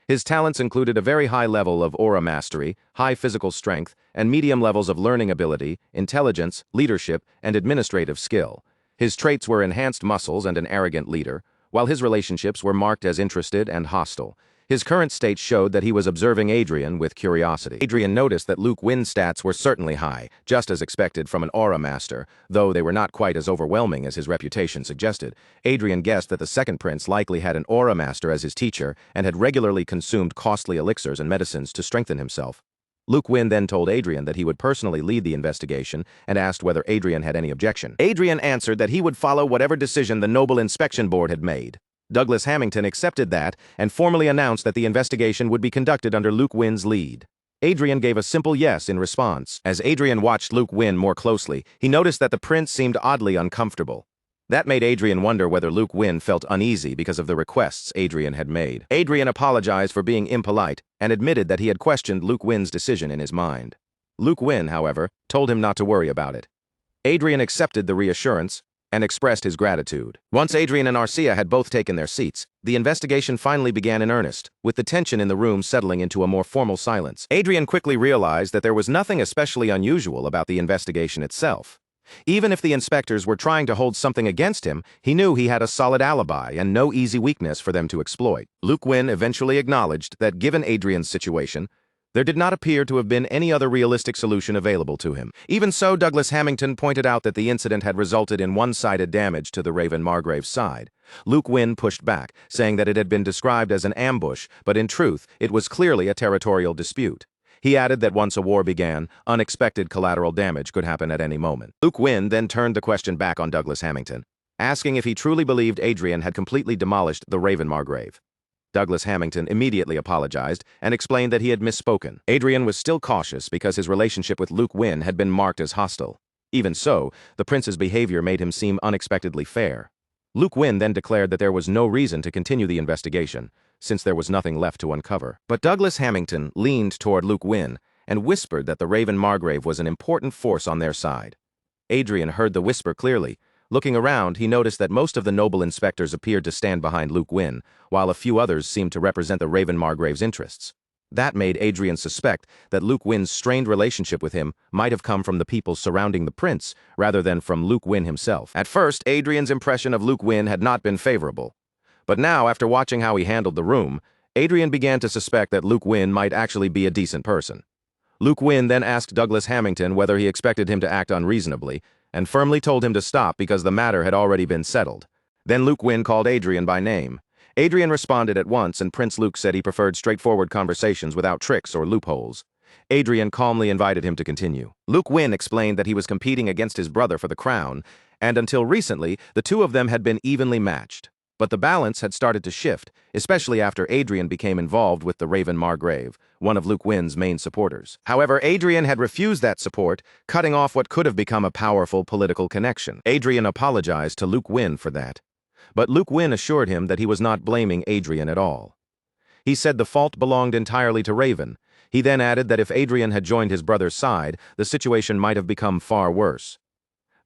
His talents included a very high level of aura mastery, high physical strength, and medium levels of learning ability, intelligence, leadership, and administrative skill. His traits were enhanced muscles and an arrogant leader, while his relationships were marked as interested and hostile. His current state showed that he was observing Adrien with curiosity. Adrien noticed that Luke Wynne's stats were certainly high, just as expected from an aura master, though they were not quite as overwhelming as his reputation suggested. Adrien guessed that the second prince likely had an aura master as his teacher and had regularly consumed costly elixirs and medicines to strengthen himself. Luke Wynne then told Adrien that he would personally lead the investigation and asked whether Adrien had any objection. Adrien answered that he would follow whatever decision the Noble Inspection Board had made. Douglas Hamilton accepted that and formally announced that the investigation would be conducted under Luke Wynne's lead. Adrien gave a simple yes in response. As Adrien watched Luke Wynne more closely, he noticed that the prince seemed oddly uncomfortable. That made Adrien wonder whether Luke Wynne felt uneasy because of the requests Adrien had made. Adrien apologized for being impolite and admitted that he had questioned Luke Wynne's decision in his mind. Luke Wynne, however, told him not to worry about it. Adrien accepted the reassurance and expressed his gratitude. Once Adrien and Arcia had both taken their seats, the investigation finally began in earnest, with the tension in the room settling into a more formal silence. Adrien quickly realized that there was nothing especially unusual about the investigation itself. Even if the inspectors were trying to hold something against him, he knew he had a solid alibi and no easy weakness for them to exploit. Luke Wynne eventually acknowledged that given Adrien's situation, there did not appear to have been any other realistic solution available to him. Even so, Douglas Hamilton pointed out that the incident had resulted in one-sided damage to the Raven Margrave's side. Luke Wynne pushed back, saying that it had been described as an ambush, but in truth, it was clearly a territorial dispute. He added that once a war began, unexpected collateral damage could happen at any moment. Luke Wynne then turned the question back on Douglas Hamilton, asking if he truly believed Adrien had completely demolished the Raven Margrave. Douglas Hamilton immediately apologized and explained that he had misspoken. Adrien was still cautious because his relationship with Luke Wynne had been marked as hostile. Even so, the prince's behavior made him seem unexpectedly fair. Luke Wynne then declared that there was no reason to continue the investigation, since there was nothing left to uncover. But Douglas Hamilton leaned toward Luke Wynne and whispered that the Raven Margrave was an important force on their side. Adrien heard the whisper clearly. Looking around, he noticed that most of the noble inspectors appeared to stand behind Luke Wynne, while a few others seemed to represent the Raven Margrave's interests. That made Adrien suspect that Luke Wynne's strained relationship with him might have come from the people surrounding the prince, rather than from Luke Wynne himself. At first, Adrien's impression of Luke Wynne had not been favorable. But now, after watching how he handled the room, Adrien began to suspect that Luke Wynne might actually be a decent person. Luke Wynne then asked Douglas Hamilton whether he expected him to act unreasonably, and firmly told him to stop because the matter had already been settled. Then Luke Wynne called Adrien by name. Adrien responded at once, and Prince Luke said he preferred straightforward conversations without tricks or loopholes. Adrien calmly invited him to continue. Luke Wynne explained that he was competing against his brother for the crown, and until recently, the two of them had been evenly matched. But the balance had started to shift, especially after Adrien became involved with the Raven Margrave, one of Luke Wynne's main supporters. However, Adrien had refused that support, cutting off what could have become a powerful political connection. Adrien apologized to Luke Wynne for that. But Luke Wynne assured him that he was not blaming Adrien at all. He said the fault belonged entirely to Raven. He then added that if Adrien had joined his brother's side, the situation might have become far worse.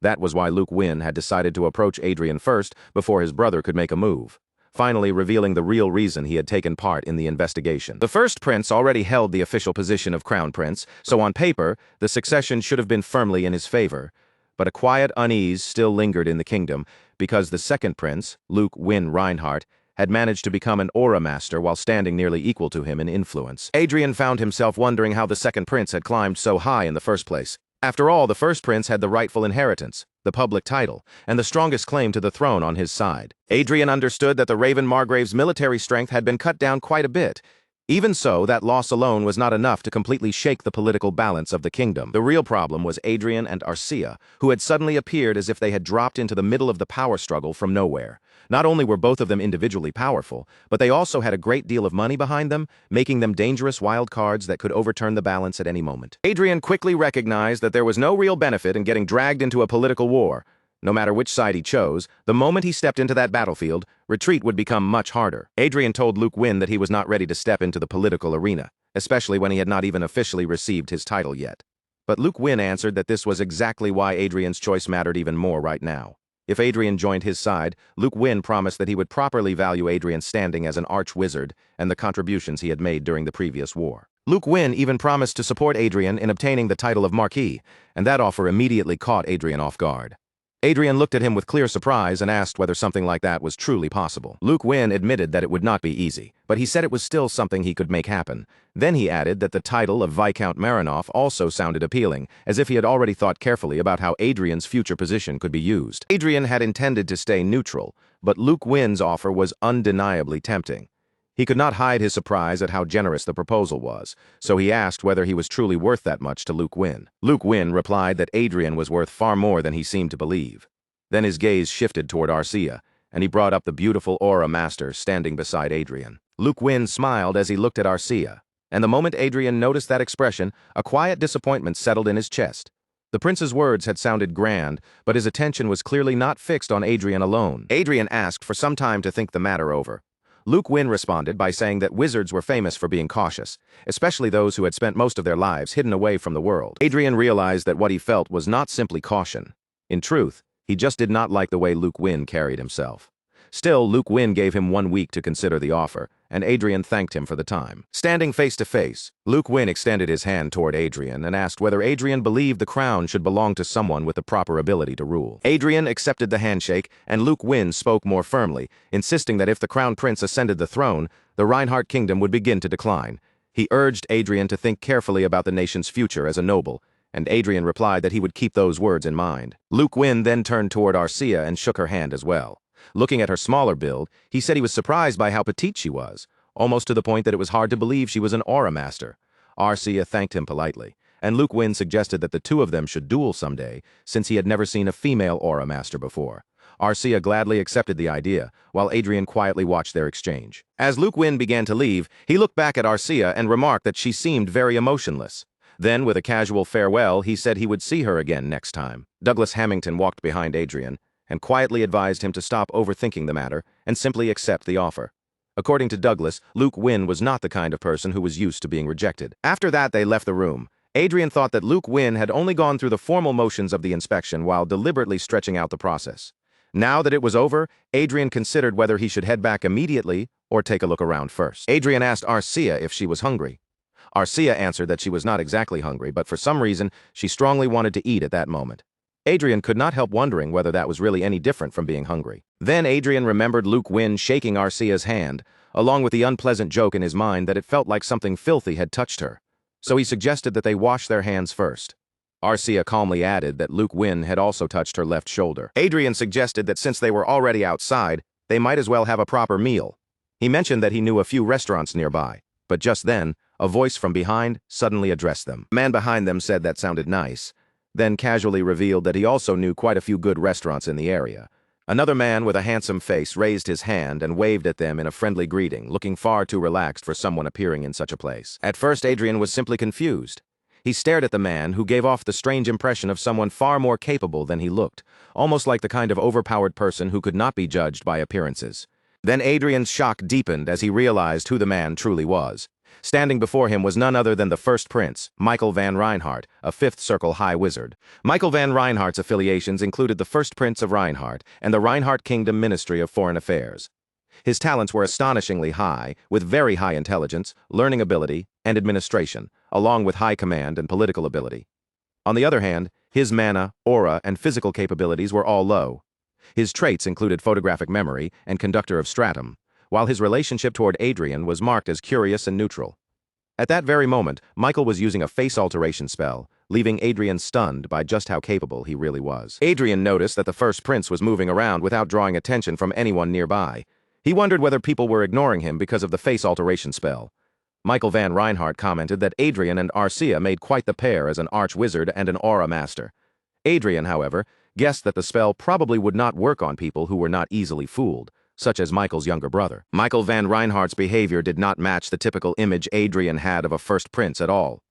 That was why Luke Wynne had decided to approach Adrien first before his brother could make a move, finally revealing the real reason he had taken part in the investigation. The first prince already held the official position of crown prince, so on paper, the succession should have been firmly in his favor. But a quiet unease still lingered in the kingdom because the second prince, Luke Wynne Reinhardt, had managed to become an aura master while standing nearly equal to him in influence. Adrien found himself wondering how the second prince had climbed so high in the first place. After all, the first prince had the rightful inheritance, the public title, and the strongest claim to the throne on his side. Adrien understood that the Raven Margrave's military strength had been cut down quite a bit. Even so, that loss alone was not enough to completely shake the political balance of the kingdom. The real problem was Adrien and Arcia, who had suddenly appeared as if they had dropped into the middle of the power struggle from nowhere. Not only were both of them individually powerful, but they also had a great deal of money behind them, making them dangerous wild cards that could overturn the balance at any moment. Adrien quickly recognized that there was no real benefit in getting dragged into a political war. No matter which side he chose, the moment he stepped into that battlefield, retreat would become much harder. Adrien told Luke Wynn that he was not ready to step into the political arena, especially when he had not even officially received his title yet. But Luke Wynn answered that this was exactly why Adrien's choice mattered even more right now. If Adrien joined his side, Luke Wynn promised that he would properly value Adrien's standing as an arch-wizard and the contributions he had made during the previous war. Luke Wynn even promised to support Adrien in obtaining the title of Marquis, and that offer immediately caught Adrien off guard. Adrien looked at him with clear surprise and asked whether something like that was truly possible. Luke Wynn admitted that it would not be easy, but he said it was still something he could make happen. Then he added that the title of Viscount Marinoff also sounded appealing, as if he had already thought carefully about how Adrien's future position could be used. Adrien had intended to stay neutral, but Luke Wynn's offer was undeniably tempting. He could not hide his surprise at how generous the proposal was, so he asked whether he was truly worth that much to Luke Wynn. Luke Wynn replied that Adrien was worth far more than he seemed to believe. Then his gaze shifted toward Arcia, and he brought up the beautiful aura master standing beside Adrien. Luke Wynn smiled as he looked at Arcia, and the moment Adrien noticed that expression, a quiet disappointment settled in his chest. The prince's words had sounded grand, but his attention was clearly not fixed on Adrien alone. Adrien asked for some time to think the matter over. Luke Wynn responded by saying that wizards were famous for being cautious, especially those who had spent most of their lives hidden away from the world. Adrien realized that what he felt was not simply caution. In truth, he just did not like the way Luke Wynn carried himself. Still, Luke Wynn gave him 1 week to consider the offer, and Adrien thanked him for the time. Standing face to face, Luke Wynn extended his hand toward Adrien and asked whether Adrien believed the crown should belong to someone with the proper ability to rule. Adrien accepted the handshake, and Luke Wynn spoke more firmly, insisting that if the crown prince ascended the throne, the Reinhardt kingdom would begin to decline. He urged Adrien to think carefully about the nation's future as a noble, and Adrien replied that he would keep those words in mind. Luke Wynn then turned toward Arcia and shook her hand as well. Looking at her smaller build, he said he was surprised by how petite she was, almost to the point that it was hard to believe she was an aura master. Arcia thanked him politely, and Luke Wynn suggested that the two of them should duel someday, since he had never seen a female aura master before. Arcia gladly accepted the idea, while Adrien quietly watched their exchange. As Luke Wynn began to leave, he looked back at Arcia and remarked that she seemed very emotionless. Then, with a casual farewell, he said he would see her again next time. Douglas Hamilton walked behind Adrien and quietly advised him to stop overthinking the matter and simply accept the offer. According to Douglas, Luke Wynn was not the kind of person who was used to being rejected. After that, they left the room. Adrien thought that Luke Wynn had only gone through the formal motions of the inspection while deliberately stretching out the process. Now that it was over, Adrien considered whether he should head back immediately or take a look around first. Adrien asked Arcia if she was hungry. Arcia answered that she was not exactly hungry, but for some reason, she strongly wanted to eat at that moment. Adrien could not help wondering whether that was really any different from being hungry. Then Adrien remembered Luke Wynn shaking Arcia's hand, along with the unpleasant joke in his mind that it felt like something filthy had touched her. So he suggested that they wash their hands first. Arcia calmly added that Luke Wynn had also touched her left shoulder. Adrien suggested that since they were already outside, they might as well have a proper meal. He mentioned that he knew a few restaurants nearby, but just then, a voice from behind suddenly addressed them. The man behind them said that sounded nice, then casually revealed that he also knew quite a few good restaurants in the area. Another man with a handsome face raised his hand and waved at them in a friendly greeting, looking far too relaxed for someone appearing in such a place. At first, Adrien was simply confused. He stared at the man, who gave off the strange impression of someone far more capable than he looked, almost like the kind of overpowered person who could not be judged by appearances. Then Adrien's shock deepened as he realized who the man truly was. Standing before him was none other than the first prince, Michael van Reinhardt, a Fifth Circle High Wizard. Michael van Reinhardt's affiliations included the First Prince of Reinhardt and the Reinhardt Kingdom Ministry of Foreign Affairs. His talents were astonishingly high, with very high intelligence, learning ability, and administration, along with high command and political ability. On the other hand, his mana, aura, and physical capabilities were all low. His traits included photographic memory and conductor of stratum, while his relationship toward Adrien was marked as curious and neutral. At that very moment, Michael was using a face alteration spell, leaving Adrien stunned by just how capable he really was. Adrien noticed that the first prince was moving around without drawing attention from anyone nearby. He wondered whether people were ignoring him because of the face alteration spell. Michael Van Reinhardt commented that Adrien and Arcia made quite the pair as an arch-wizard and an aura master. Adrien, however, guessed that the spell probably would not work on people who were not easily fooled, such as Michael's younger brother. Michael Van Reinhardt's behavior did not match the typical image Adrien had of a first prince at all.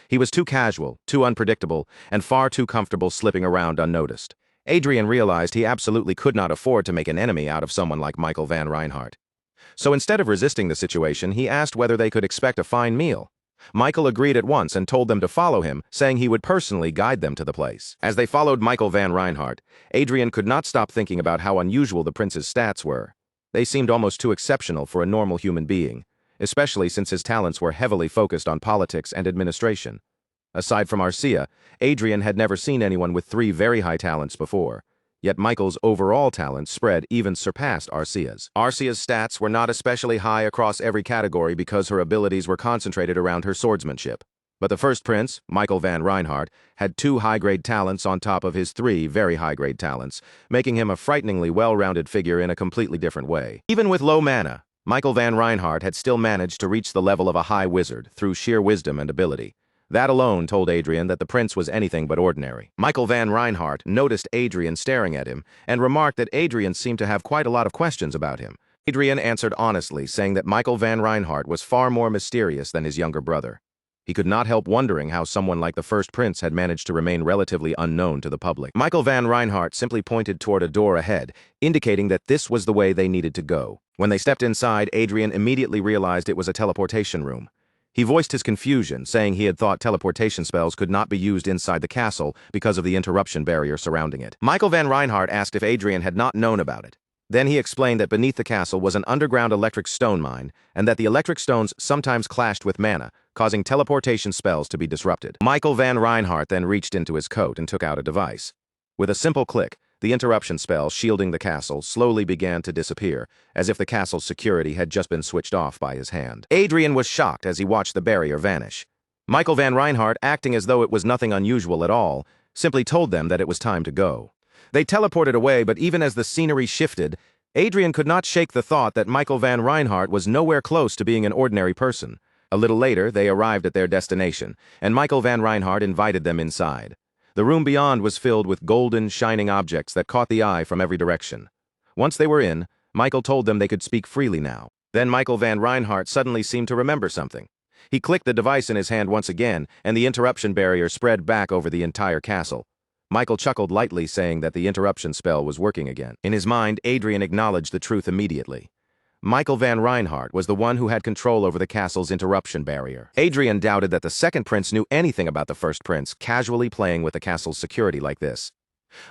He was too casual, too unpredictable, and far too comfortable slipping around unnoticed. Adrien realized he absolutely could not afford to make an enemy out of someone like Michael Van Reinhardt. So instead of resisting the situation, he asked whether they could expect a fine meal. Michael agreed at once and told them to follow him, saying he would personally guide them to the place. As they followed Michael Van Reinhardt, Adrien could not stop thinking about how unusual the prince's stats were. They seemed almost too exceptional for a normal human being, especially since his talents were heavily focused on politics and administration. Aside from Arcia, Adrien had never seen anyone with 3 very high talents before. Yet Michael's overall talent spread even surpassed Arcia's. Arcia's stats were not especially high across every category because her abilities were concentrated around her swordsmanship. But the first prince, Michael Van Reinhardt, had 2 high-grade talents on top of his 3 very high-grade talents, making him a frighteningly well-rounded figure in a completely different way. Even with low mana, Michael Van Reinhardt had still managed to reach the level of a high wizard through sheer wisdom and ability. That alone told Adrien that the prince was anything but ordinary. Michael Van Reinhardt noticed Adrien staring at him and remarked that Adrien seemed to have quite a lot of questions about him. Adrien answered honestly, saying that Michael Van Reinhardt was far more mysterious than his younger brother. He could not help wondering how someone like the first prince had managed to remain relatively unknown to the public. Michael Van Reinhardt simply pointed toward a door ahead, indicating that this was the way they needed to go. When they stepped inside, Adrien immediately realized it was a teleportation room. He voiced his confusion, saying he had thought teleportation spells could not be used inside the castle because of the interruption barrier surrounding it. Michael Van Reinhardt asked if Adrien had not known about it. Then he explained that beneath the castle was an underground electric stone mine, and that the electric stones sometimes clashed with mana, causing teleportation spells to be disrupted. Michael Van Reinhardt then reached into his coat and took out a device. With a simple click, the interruption spell shielding the castle slowly began to disappear, as if the castle's security had just been switched off by his hand. Adrien was shocked as he watched the barrier vanish. Michael Van Reinhardt, acting as though it was nothing unusual at all, simply told them that it was time to go. They teleported away, but even as the scenery shifted, Adrien could not shake the thought that Michael Van Reinhardt was nowhere close to being an ordinary person. A little later, they arrived at their destination, and Michael Van Reinhardt invited them inside. The room beyond was filled with golden, shining objects that caught the eye from every direction. Once they were in, Michael told them they could speak freely now. Then Michael Van Reinhardt suddenly seemed to remember something. He clicked the device in his hand once again, and the interruption barrier spread back over the entire castle. Michael chuckled lightly, saying that the interruption spell was working again. In his mind, Adrien acknowledged the truth immediately. Michael Van Reinhardt was the one who had control over the castle's interruption barrier. Adrien doubted that the second prince knew anything about the first prince casually playing with the castle's security like this.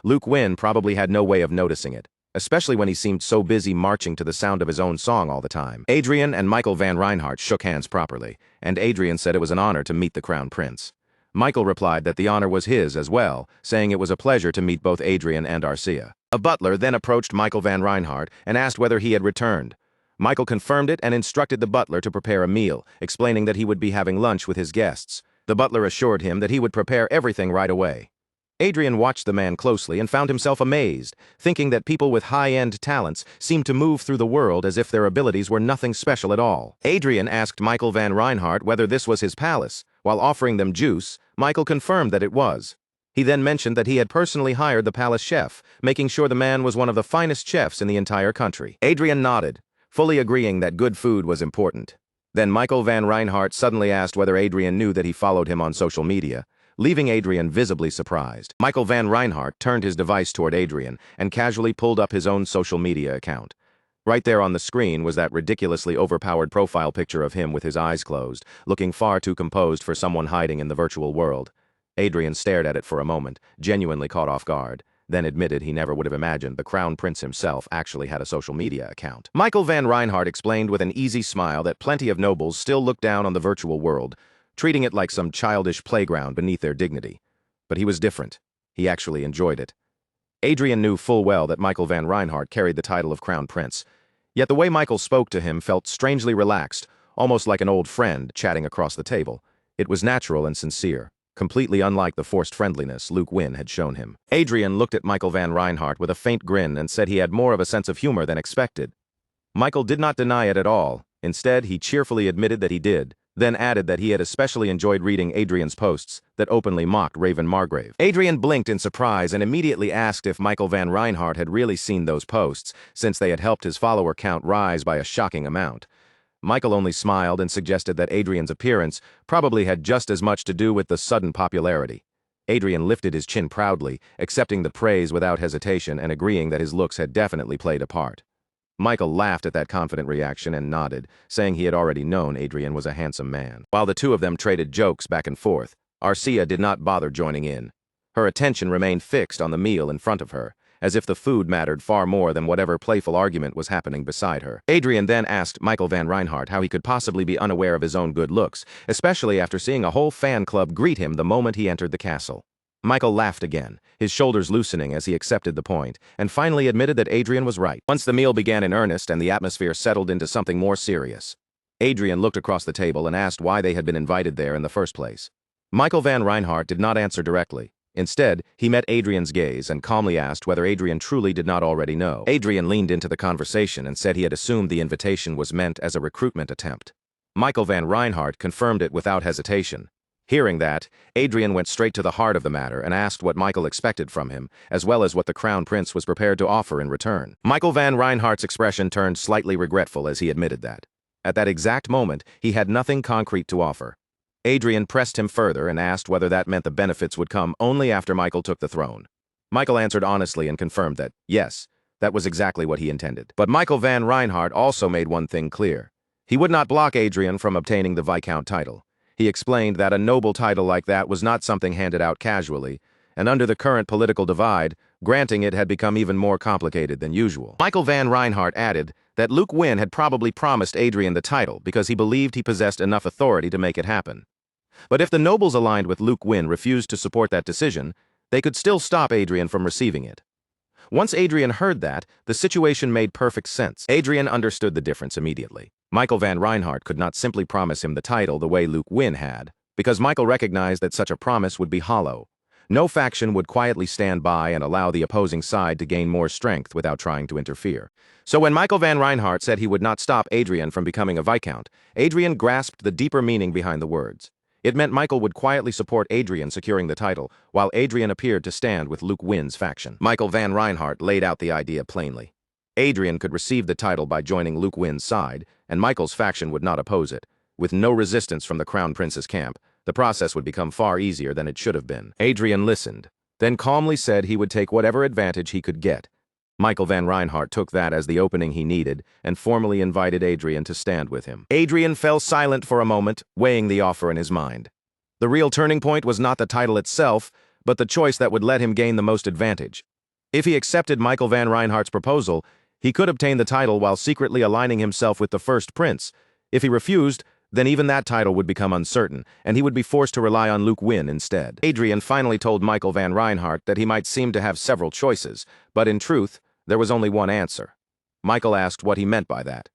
Luke Wynn probably had no way of noticing it, especially when he seemed so busy marching to the sound of his own song all the time. Adrien and Michael Van Reinhardt shook hands properly, and Adrien said it was an honor to meet the crown prince. Michael replied that the honor was his as well, saying it was a pleasure to meet both Adrien and Arcia. A butler then approached Michael Van Reinhardt and asked whether he had returned. Michael confirmed it and instructed the butler to prepare a meal, explaining that he would be having lunch with his guests. The butler assured him that he would prepare everything right away. Adrien watched the man closely and found himself amazed, thinking that people with high-end talents seemed to move through the world as if their abilities were nothing special at all. Adrien asked Michael Van Reinhardt whether this was his palace. While offering them juice, Michael confirmed that it was. He then mentioned that he had personally hired the palace chef, making sure the man was one of the finest chefs in the entire country. Adrien nodded, fully agreeing that good food was important. Then Michael Van Reinhardt suddenly asked whether Adrien knew that he followed him on social media, leaving Adrien visibly surprised. Michael Van Reinhardt turned his device toward Adrien and casually pulled up his own social media account. Right there on the screen was that ridiculously overpowered profile picture of him with his eyes closed, looking far too composed for someone hiding in the virtual world. Adrien stared at it for a moment, genuinely caught off guard, then admitted he never would have imagined the Crown Prince himself actually had a social media account. Michael Van Reinhardt explained with an easy smile that plenty of nobles still look down on the virtual world, treating it like some childish playground beneath their dignity. But he was different. He actually enjoyed it. Adrien knew full well that Michael Van Reinhardt carried the title of Crown Prince, Yet the way Michael spoke to him felt strangely relaxed, almost like an old friend chatting across the table. It was natural and sincere, completely unlike the forced friendliness Luke Wynn had shown him. Adrien looked at Michael van Reinhardt with a faint grin and said he had more of a sense of humor than expected. Michael did not deny it at all. Instead, he cheerfully admitted that he did, then added that he had especially enjoyed reading Adrien's posts that openly mocked Raven Margrave. Adrien blinked in surprise and immediately asked if Michael van Reinhardt had really seen those posts, since they had helped his follower count rise by a shocking amount. Michael only smiled and suggested that Adrien's appearance probably had just as much to do with the sudden popularity. Adrien lifted his chin proudly, accepting the praise without hesitation and agreeing that his looks had definitely played a part. Michael laughed at that confident reaction and nodded, saying he had already known Adrien was a handsome man. While the two of them traded jokes back and forth, Arcia did not bother joining in. Her attention remained fixed on the meal in front of her, as if the food mattered far more than whatever playful argument was happening beside her. Adrien then asked Michael van Reinhardt how he could possibly be unaware of his own good looks, especially after seeing a whole fan club greet him the moment he entered the castle. Michael laughed again, his shoulders loosening as he accepted the point, and finally admitted that Adrien was right. Once the meal began in earnest and the atmosphere settled into something more serious, Adrien looked across the table and asked why they had been invited there in the first place. Michael van Reinhardt did not answer directly. Instead, he met Adrien's gaze and calmly asked whether Adrien truly did not already know. Adrien leaned into the conversation and said he had assumed the invitation was meant as a recruitment attempt. Michael van Reinhardt confirmed it without hesitation. Hearing that, Adrien went straight to the heart of the matter and asked what Michael expected from him, as well as what the Crown Prince was prepared to offer in return. Michael van Reinhardt's expression turned slightly regretful as he admitted that. At that exact moment, he had nothing concrete to offer. Adrien pressed him further and asked whether that meant the benefits would come only after Michael took the throne. Michael answered honestly and confirmed that, yes, that was exactly what he intended. But Michael van Reinhardt also made one thing clear. He would not block Adrien from obtaining the Viscount title. He explained that a noble title like that was not something handed out casually, and under the current political divide, granting it had become even more complicated than usual. Michael van Reinhardt added that Luke Wynn had probably promised Adrien the title because he believed he possessed enough authority to make it happen. But if the nobles aligned with Luke Wynn refused to support that decision, they could still stop Adrien from receiving it. Once Adrien heard that, the situation made perfect sense. Adrien understood the difference immediately. Michael van Reinhardt could not simply promise him the title the way Luke Wynn had, because Michael recognized that such a promise would be hollow. No faction would quietly stand by and allow the opposing side to gain more strength without trying to interfere. So when Michael van Reinhardt said he would not stop Adrien from becoming a Viscount, Adrien grasped the deeper meaning behind the words. It meant Michael would quietly support Adrien securing the title, while Adrien appeared to stand with Luke Wynn's faction. Michael van Reinhardt laid out the idea plainly. Adrien could receive the title by joining Luke Wynn's side, and Michael's faction would not oppose it. With no resistance from the Crown Prince's camp, the process would become far easier than it should have been. Adrien listened, then calmly said he would take whatever advantage he could get. Michael van Reinhardt took that as the opening he needed and formally invited Adrien to stand with him. Adrien fell silent for a moment, weighing the offer in his mind. The real turning point was not the title itself, but the choice that would let him gain the most advantage. If he accepted Michael van Reinhardt's proposal, he could obtain the title while secretly aligning himself with the first prince. If he refused, then even that title would become uncertain, and he would be forced to rely on Luke Wynn instead. Adrien finally told Michael van Reinhardt that he might seem to have several choices, but in truth, there was only one answer. Michael asked what he meant by that.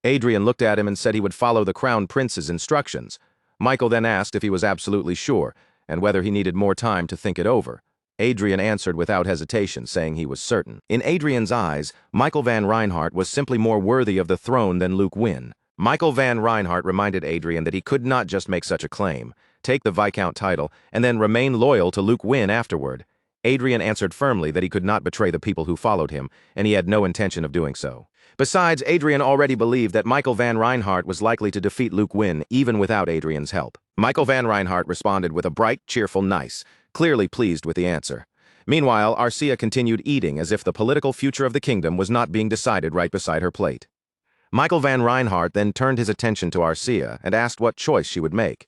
Adrien looked at him and said he would follow the Crown Prince's instructions. Michael then asked if he was absolutely sure, and whether he needed more time to think it over. Adrien answered without hesitation, saying he was certain. In Adrien's eyes, Michael van Reinhardt was simply more worthy of the throne than Luke Wynn. Michael van Reinhardt reminded Adrien that he could not just make such a claim, take the Viscount title, and then remain loyal to Luke Wynn afterward. Adrien answered firmly that he could not betray the people who followed him, and he had no intention of doing so. Besides, Adrien already believed that Michael van Reinhardt was likely to defeat Luke Wynn even without Adrien's help. Michael van Reinhardt responded with a bright, cheerful nice, clearly pleased with the answer. Meanwhile, Arcia continued eating as if the political future of the kingdom was not being decided right beside her plate. Michael van Reinhardt then turned his attention to Arcia and asked what choice she would make.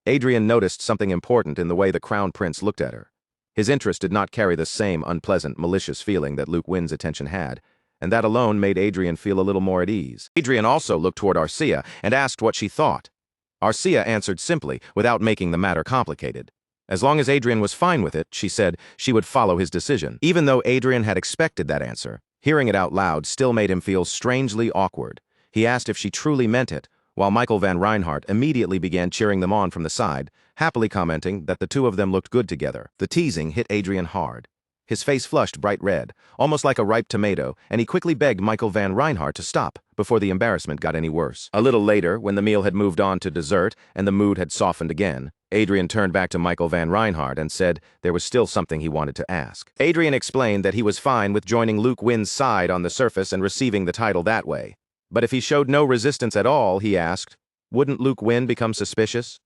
Adrien noticed something important in the way the Crown Prince looked at her. His interest did not carry the same unpleasant, malicious feeling that Luke Wynn's attention had, and that alone made Adrien feel a little more at ease. Adrien also looked toward Arcia and asked what she thought. Arcia answered simply, without making the matter complicated. As long as Adrien was fine with it, she said, she would follow his decision. Even though Adrien had expected that answer, Hearing it out loud still made him feel strangely awkward. He asked if she truly meant it, while Michael van Reinhardt immediately began cheering them on from the side, happily commenting that the two of them looked good together. The teasing hit Adrien hard. His face flushed bright red, almost like a ripe tomato, and he quickly begged Michael van Reinhardt to stop before the embarrassment got any worse. A little later, when the meal had moved on to dessert and the mood had softened again, Adrien turned back to Michael van Reinhardt and said there was still something he wanted to ask. Adrien explained that he was fine with joining Luke Wynn's side on the surface and receiving the title that way. But if he showed no resistance at all, he asked, wouldn't Luke Wynn become suspicious?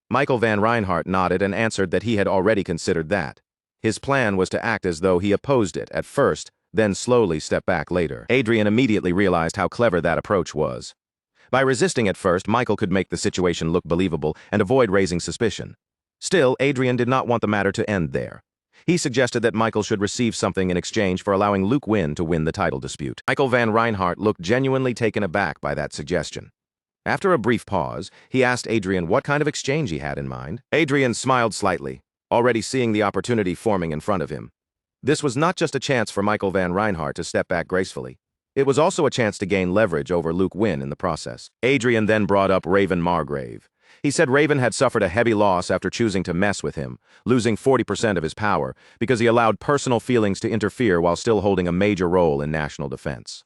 Michael van Reinhardt nodded and answered that he had already considered that. His plan was to act as though he opposed it at first, then slowly step back later. Adrien immediately realized how clever that approach was. By resisting at first, Michael could make the situation look believable and avoid raising suspicion. Still, Adrien did not want the matter to end there. He suggested that Michael should receive something in exchange for allowing Luke Wynn to win the title dispute. Michael van Reinhardt looked genuinely taken aback by that suggestion. After a brief pause, he asked Adrien what kind of exchange he had in mind. Adrien smiled slightly, already seeing the opportunity forming in front of him. This was not just a chance for Michael van Reinhardt to step back gracefully. It was also a chance to gain leverage over Luke Wynn in the process. Adrien then brought up Raven Margrave. He said Raven had suffered a heavy loss after choosing to mess with him, losing 40% of his power because he allowed personal feelings to interfere while still holding a major role in national defense.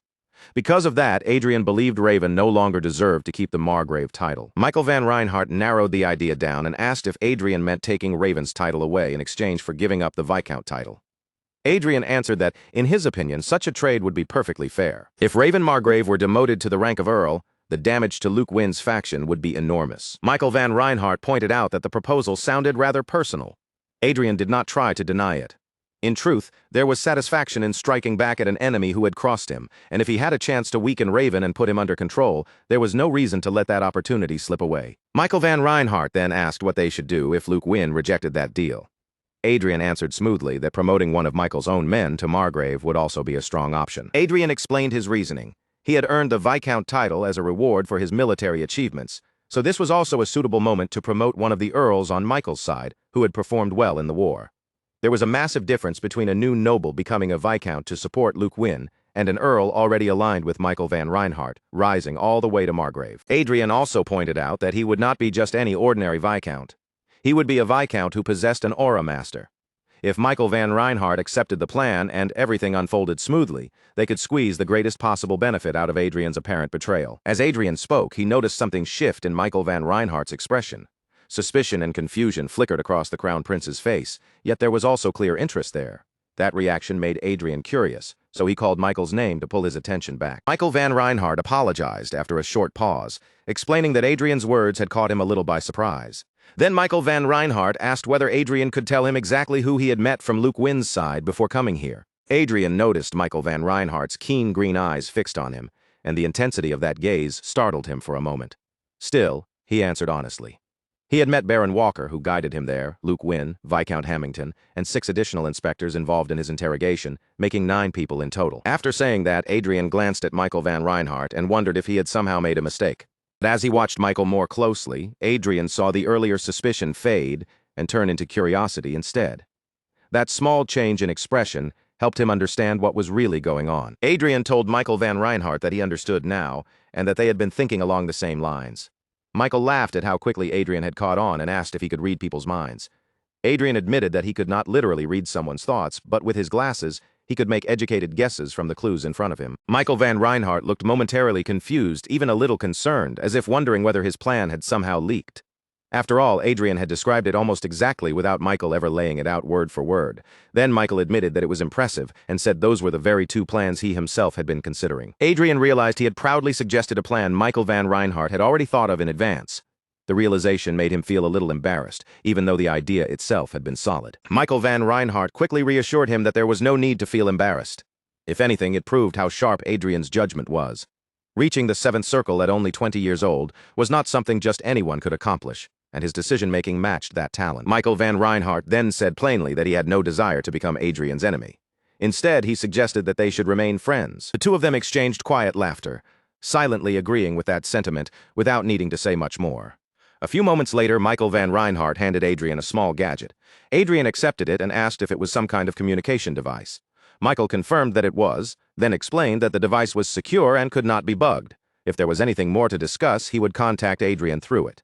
Because of that, Adrien believed Raven no longer deserved to keep the Margrave title. Michael van Reinhardt narrowed the idea down and asked if Adrien meant taking Raven's title away in exchange for giving up the Viscount title. Adrien answered that, in his opinion, such a trade would be perfectly fair. If Raven Margrave were demoted to the rank of Earl, the damage to Luke Wynn's faction would be enormous. Michael van Reinhardt pointed out that the proposal sounded rather personal. Adrien did not try to deny it. In truth, there was satisfaction in striking back at an enemy who had crossed him, and if he had a chance to weaken Raven and put him under control, there was no reason to let that opportunity slip away. Michael van Reinhardt then asked what they should do if Luke Wynn rejected that deal. Adrien answered smoothly that promoting one of Michael's own men to Margrave would also be a strong option. Adrien explained his reasoning. He had earned the Viscount title as a reward for his military achievements, so this was also a suitable moment to promote one of the earls on Michael's side who had performed well in the war. There was a massive difference between a new noble becoming a Viscount to support Luke Wynn and an earl already aligned with Michael van Reinhardt, rising all the way to Margrave. Adrien also pointed out that he would not be just any ordinary Viscount. He would be a Viscount who possessed an aura master. If Michael van Reinhardt accepted the plan and everything unfolded smoothly, they could squeeze the greatest possible benefit out of Adrien's apparent betrayal. As Adrien spoke, he noticed something shift in Michael van Reinhardt's expression. Suspicion and confusion flickered across the Crown Prince's face, yet there was also clear interest there. That reaction made Adrien curious, so he called Michael's name to pull his attention back. Michael van Reinhardt apologized after a short pause, explaining that Adrien's words had caught him a little by surprise. Then Michael van Reinhardt asked whether Adrien could tell him exactly who he had met from Luke Wynn's side before coming here. Adrien noticed Michael van Reinhardt's keen green eyes fixed on him, and the intensity of that gaze startled him for a moment. Still, he answered honestly. He had met Baron Walker, who guided him there, Luke Wynn, Viscount Hamilton, and 6 additional inspectors involved in his interrogation, making 9 people in total. After saying that, Adrien glanced at Michael van Reinhardt and wondered if he had somehow made a mistake. But as he watched Michael more closely, Adrien saw the earlier suspicion fade and turn into curiosity instead. That small change in expression helped him understand what was really going on. Adrien told Michael van Reinhardt that he understood now, and that they had been thinking along the same lines. Michael laughed at how quickly Adrien had caught on and asked if he could read people's minds. Adrien admitted that he could not literally read someone's thoughts, but with his glasses, he could make educated guesses from the clues in front of him. Michael van Reinhardt looked momentarily confused, even a little concerned, as if wondering whether his plan had somehow leaked. After all, Adrien had described it almost exactly without Michael ever laying it out word for word. Then Michael admitted that it was impressive and said those were the very 2 plans he himself had been considering. Adrien realized he had proudly suggested a plan Michael van Reinhardt had already thought of in advance. The realization made him feel a little embarrassed, even though the idea itself had been solid. Michael van Reinhardt quickly reassured him that there was no need to feel embarrassed. If anything, it proved how sharp Adrien's judgment was. Reaching the 7th circle at only 20 years old was not something just anyone could accomplish, and his decision-making matched that talent. Michael van Reinhardt then said plainly that he had no desire to become Adrien's enemy. Instead, he suggested that they should remain friends. The 2 of them exchanged quiet laughter, silently agreeing with that sentiment without needing to say much more. A few moments later, Michael van Reinhardt handed Adrien a small gadget. Adrien accepted it and asked if it was some kind of communication device. Michael confirmed that it was, then explained that the device was secure and could not be bugged. If there was anything more to discuss, he would contact Adrien through it.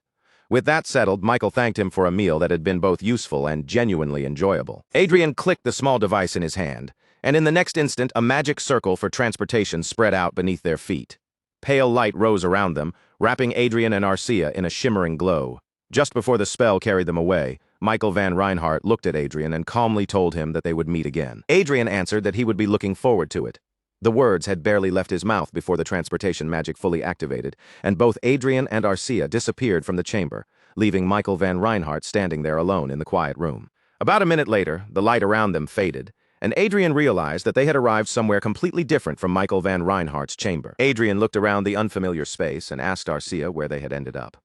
With that settled, Michael thanked him for a meal that had been both useful and genuinely enjoyable. Adrien clicked the small device in his hand, and in the next instant, a magic circle for transportation spread out beneath their feet. Pale light rose around them, wrapping Adrien and Arcia in a shimmering glow. Just before the spell carried them away, Michael van Reinhardt looked at Adrien and calmly told him that they would meet again. Adrien answered that he would be looking forward to it. The words had barely left his mouth before the transportation magic fully activated, and both Adrien and Arcia disappeared from the chamber, leaving Michael van Reinhardt standing there alone in the quiet room. About a minute later, the light around them faded, and Adrien realized that they had arrived somewhere completely different from Michael van Reinhardt's chamber. Adrien looked around the unfamiliar space and asked Arcia where they had ended up.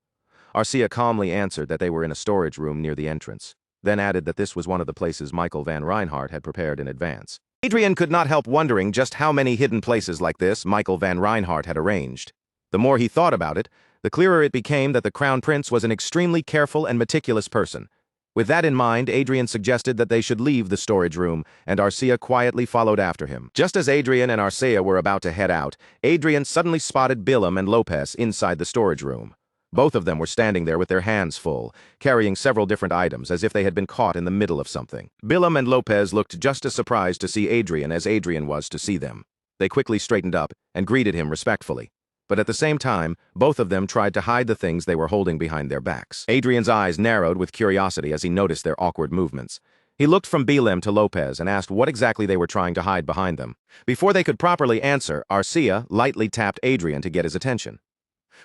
Arcia calmly answered that they were in a storage room near the entrance, then added that this was one of the places Michael van Reinhardt had prepared in advance. Adrien could not help wondering just how many hidden places like this Michael van Reinhardt had arranged. The more he thought about it, the clearer it became that the Crown Prince was an extremely careful and meticulous person. With that in mind, Adrien suggested that they should leave the storage room, and Arcia quietly followed after him. Just as Adrien and Arcia were about to head out, Adrien suddenly spotted Billam and Lopez inside the storage room. Both of them were standing there with their hands full, carrying several different items as if they had been caught in the middle of something. Billam and Lopez looked just as surprised to see Adrien as Adrien was to see them. They quickly straightened up and greeted him respectfully. But at the same time, both of them tried to hide the things they were holding behind their backs. Adrien's eyes narrowed with curiosity as he noticed their awkward movements. He looked from Billam to Lopez and asked what exactly they were trying to hide behind them. Before they could properly answer, Arcia lightly tapped Adrien to get his attention.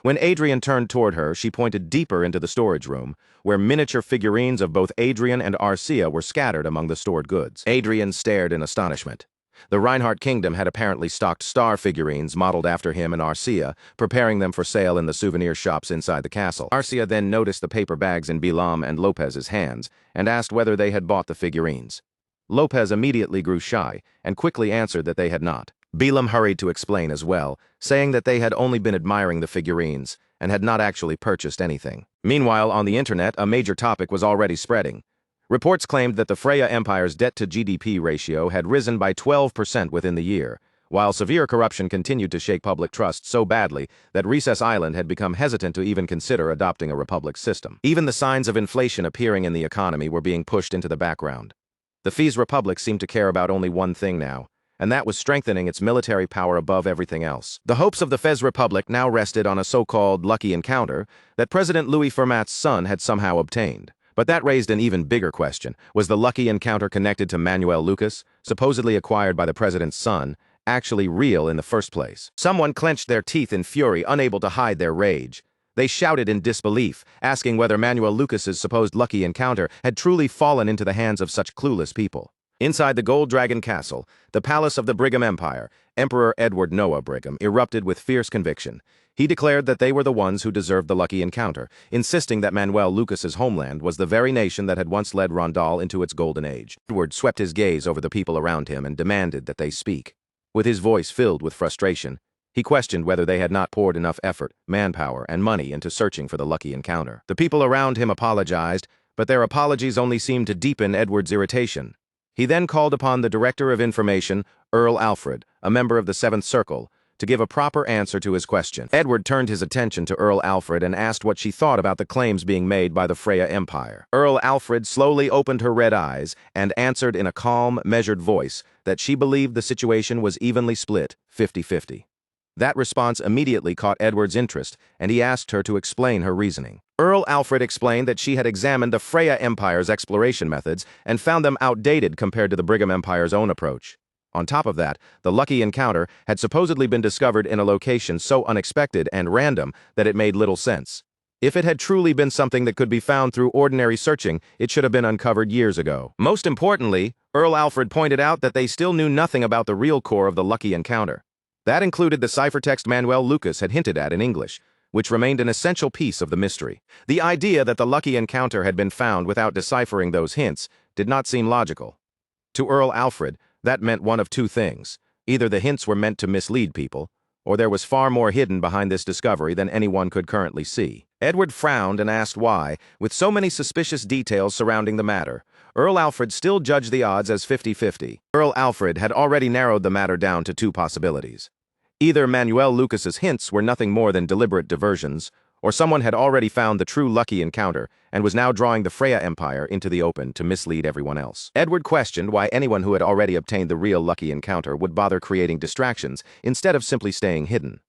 When Adrien turned toward her, she pointed deeper into the storage room, where miniature figurines of both Adrien and Arcia were scattered among the stored goods. Adrien stared in astonishment. The Reinhardt kingdom had apparently stocked star figurines modeled after him and Arcia, preparing them for sale in the souvenir shops inside the castle. Arcia then noticed the paper bags in Billam and Lopez's hands, and asked whether they had bought the figurines. Lopez immediately grew shy, and quickly answered that they had not. Billam hurried to explain as well, saying that they had only been admiring the figurines, and had not actually purchased anything. Meanwhile, on the internet, a major topic was already spreading. Reports claimed that the Freya Empire's debt-to-GDP ratio had risen by 12% within the year, while severe corruption continued to shake public trust so badly that Recess Island had become hesitant to even consider adopting a republic system. Even the signs of inflation appearing in the economy were being pushed into the background. The Fez Republic seemed to care about only one thing now, and that was strengthening its military power above everything else. The hopes of the Fez Republic now rested on a so-called lucky encounter that President Louis Fermat's son had somehow obtained. But that raised an even bigger question. Was the lucky encounter connected to Manuel Lucas, supposedly acquired by the president's son, actually real in the first place? Someone clenched their teeth in fury, unable to hide their rage. They shouted in disbelief, asking whether Manuel Lucas's supposed lucky encounter had truly fallen into the hands of such clueless people. Inside the Gold Dragon Castle, the palace of the Brigham Empire, Emperor Edward Noah Brigham erupted with fierce conviction. He declared that they were the ones who deserved the lucky encounter, insisting that Manuel Lucas's homeland was the very nation that had once led Rondell into its golden age. Edward swept his gaze over the people around him and demanded that they speak. With his voice filled with frustration, he questioned whether they had not poured enough effort, manpower, and money into searching for the lucky encounter. The people around him apologized, but their apologies only seemed to deepen Edward's irritation. He then called upon the Director of Information, Earl Alfred, a member of the Seventh Circle, to give a proper answer to his question. Edward turned his attention to Earl Alfred and asked what she thought about the claims being made by the Freya Empire. Earl Alfred slowly opened her red eyes and answered in a calm, measured voice that she believed the situation was evenly split, 50-50. That response immediately caught Edward's interest, and he asked her to explain her reasoning. Earl Alfred explained that she had examined the Freya Empire's exploration methods and found them outdated compared to the Brigham Empire's own approach. On top of that, the lucky encounter had supposedly been discovered in a location so unexpected and random that it made little sense. If it had truly been something that could be found through ordinary searching, it should have been uncovered years ago. Most importantly, Earl Alfred pointed out that they still knew nothing about the real core of the lucky encounter. That included the ciphertext Manuel Lucas had hinted at in English, which remained an essential piece of the mystery. The idea that the lucky encounter had been found without deciphering those hints did not seem logical. To Earl Alfred, that meant one of two things. Either the hints were meant to mislead people, or there was far more hidden behind this discovery than anyone could currently see. Edward frowned and asked why, with so many suspicious details surrounding the matter. Earl Alfred still judged the odds as 50-50. Earl Alfred had already narrowed the matter down to two possibilities. Either Manuel Lucas's hints were nothing more than deliberate diversions, or someone had already found the true lucky encounter and was now drawing the Freya Empire into the open to mislead everyone else. Edward questioned why anyone who had already obtained the real lucky encounter would bother creating distractions instead of simply staying hidden.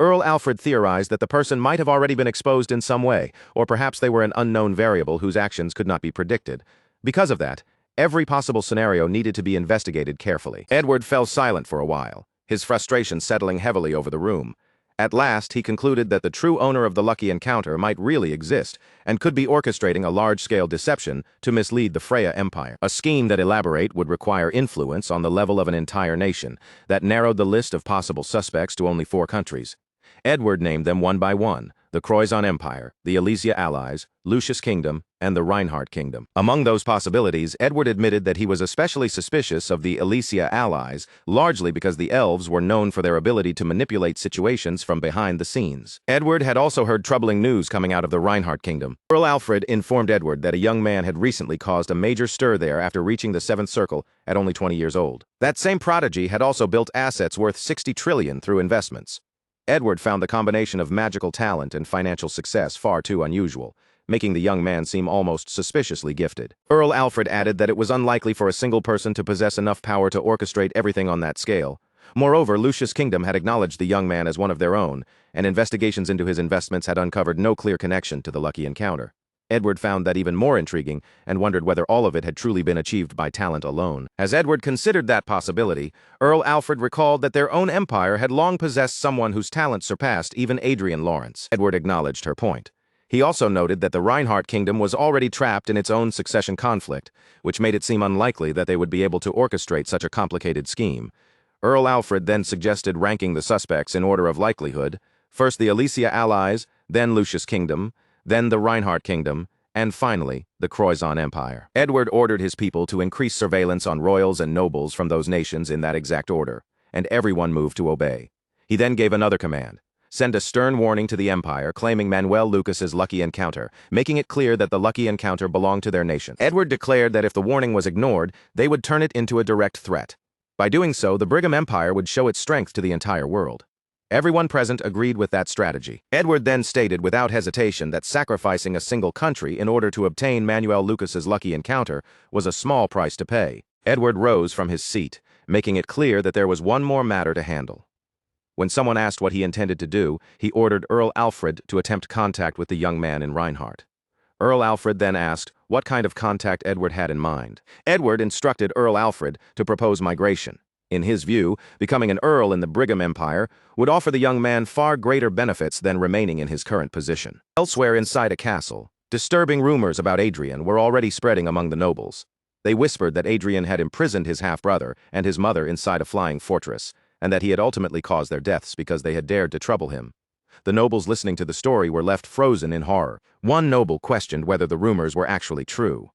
Earl Alfred theorized that the person might have already been exposed in some way, or perhaps they were an unknown variable whose actions could not be predicted. Because of that, every possible scenario needed to be investigated carefully. Edward fell silent for a while, his frustration settling heavily over the room. At last, he concluded that the true owner of the lucky encounter might really exist and could be orchestrating a large-scale deception to mislead the Freya Empire. A scheme that elaborate would require influence on the level of an entire nation that narrowed the list of possible suspects to only 4 countries. Edward named them one by one: the Croizon Empire, the Elysia Allies, Lucius Kingdom, and the Reinhardt Kingdom. Among those possibilities, Edward admitted that he was especially suspicious of the Elysia Allies, largely because the elves were known for their ability to manipulate situations from behind the scenes. Edward had also heard troubling news coming out of the Reinhardt Kingdom. Earl Alfred informed Edward that a young man had recently caused a major stir there after reaching the 7th Circle at only 20 years old. That same prodigy had also built assets worth 60 trillion through investments. Edward found the combination of magical talent and financial success far too unusual, making the young man seem almost suspiciously gifted. Earl Alfred added that it was unlikely for a single person to possess enough power to orchestrate everything on that scale. Moreover, Lucius Kingdom had acknowledged the young man as one of their own, and investigations into his investments had uncovered no clear connection to the lucky encounter. Edward found that even more intriguing and wondered whether all of it had truly been achieved by talent alone. As Edward considered that possibility, Earl Alfred recalled that their own empire had long possessed someone whose talent surpassed even Adrien Lawrence. Edward acknowledged her point. He also noted that the Reinhardt Kingdom was already trapped in its own succession conflict, which made it seem unlikely that they would be able to orchestrate such a complicated scheme. Earl Alfred then suggested ranking the suspects in order of likelihood: first the Elysia Allies, then Lucius Kingdom, then the Reinhardt Kingdom, and finally, the Croizon Empire. Edward ordered his people to increase surveillance on royals and nobles from those nations in that exact order, and everyone moved to obey. He then gave another command: send a stern warning to the Empire claiming Manuel Lucas's lucky encounter, making it clear that the lucky encounter belonged to their nation. Edward declared that if the warning was ignored, they would turn it into a direct threat. By doing so, the Brigham Empire would show its strength to the entire world. Everyone present agreed with that strategy. Edward then stated without hesitation that sacrificing a single country in order to obtain Manuel Lucas's lucky encounter was a small price to pay. Edward rose from his seat, making it clear that there was one more matter to handle. When someone asked what he intended to do, he ordered Earl Alfred to attempt contact with the young man in Reinhardt. Earl Alfred then asked what kind of contact Edward had in mind. Edward instructed Earl Alfred to propose migration. In his view, becoming an earl in the Brigham Empire would offer the young man far greater benefits than remaining in his current position. Elsewhere inside a castle, disturbing rumors about Adrien were already spreading among the nobles. They whispered that Adrien had imprisoned his half-brother and his mother inside a flying fortress, and that he had ultimately caused their deaths because they had dared to trouble him. The nobles listening to the story were left frozen in horror. One noble questioned whether the rumors were actually true.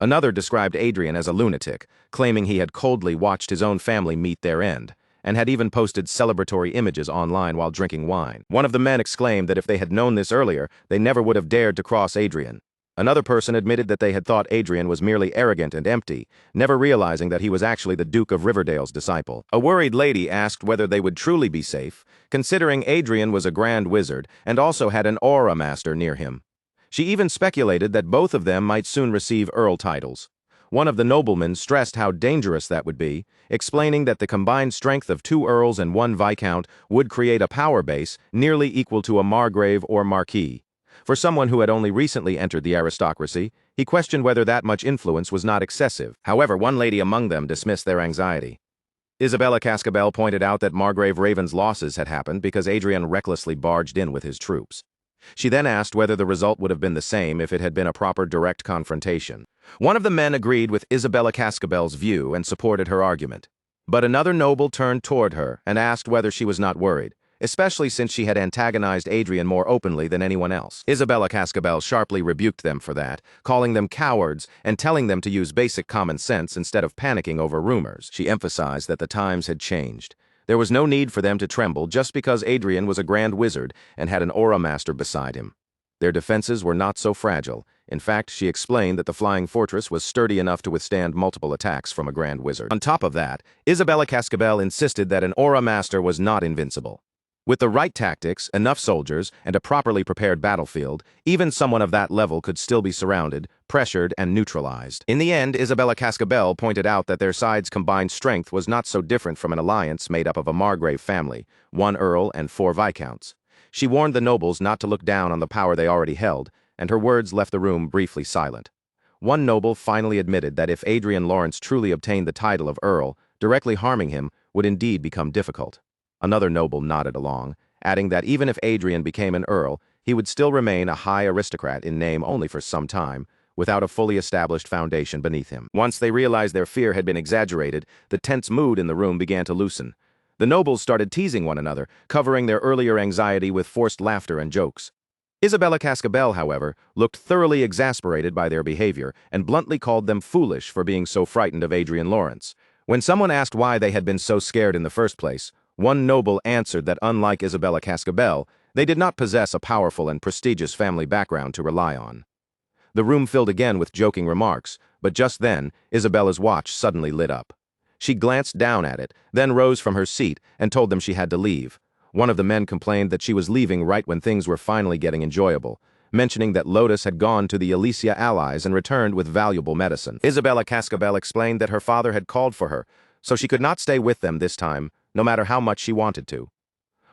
Another described Adrien as a lunatic, claiming he had coldly watched his own family meet their end, and had even posted celebratory images online while drinking wine. One of the men exclaimed that if they had known this earlier, they never would have dared to cross Adrien. Another person admitted that they had thought Adrien was merely arrogant and empty, never realizing that he was actually the Duke of Riverdale's disciple. A worried lady asked whether they would truly be safe, considering Adrien was a grand wizard and also had an aura master near him. She even speculated that both of them might soon receive earl titles. One of the noblemen stressed how dangerous that would be, explaining that the combined strength of 2 earls and 1 viscount would create a power base nearly equal to a margrave or marquis. For someone who had only recently entered the aristocracy, he questioned whether that much influence was not excessive. However, one lady among them dismissed their anxiety. Isabella Cascabel pointed out that Margrave Raven's losses had happened because Adrien recklessly barged in with his troops. She then asked whether the result would have been the same if it had been a proper direct confrontation. One of the men agreed with Isabella Cascabel's view and supported her argument. But another noble turned toward her and asked whether she was not worried, especially since she had antagonized Adrien more openly than anyone else. Isabella Cascabel sharply rebuked them for that, calling them cowards and telling them to use basic common sense instead of panicking over rumors. She emphasized that the times had changed. There was no need for them to tremble just because Adrien was a grand wizard and had an aura master beside him. Their defenses were not so fragile. In fact, she explained that the flying fortress was sturdy enough to withstand multiple attacks from a grand wizard. On top of that, Isabella Cascabel insisted that an aura master was not invincible. With the right tactics, enough soldiers, and a properly prepared battlefield, even someone of that level could still be surrounded, pressured, and neutralized. In the end, Isabella Cascabel pointed out that their side's combined strength was not so different from an alliance made up of a Margrave family, 1 earl and 4 viscounts. She warned the nobles not to look down on the power they already held, and her words left the room briefly silent. One noble finally admitted that if Adrien Lawrence truly obtained the title of earl, directly harming him would indeed become difficult. Another noble nodded along, adding that even if Adrien became an earl, he would still remain a high aristocrat in name only for some time, without a fully established foundation beneath him. Once they realized their fear had been exaggerated, the tense mood in the room began to loosen. The nobles started teasing one another, covering their earlier anxiety with forced laughter and jokes. Isabella Cascabel, however, looked thoroughly exasperated by their behavior and bluntly called them foolish for being so frightened of Adrien Lawrence. When someone asked why they had been so scared in the first place, one noble answered that unlike Isabella Cascabel, they did not possess a powerful and prestigious family background to rely on. The room filled again with joking remarks, but just then, Isabella's watch suddenly lit up. She glanced down at it, then rose from her seat and told them she had to leave. One of the men complained that she was leaving right when things were finally getting enjoyable, mentioning that Lotus had gone to the Alicia allies and returned with valuable medicine. Isabella Cascabel explained that her father had called for her, so she could not stay with them this time, no matter how much she wanted to.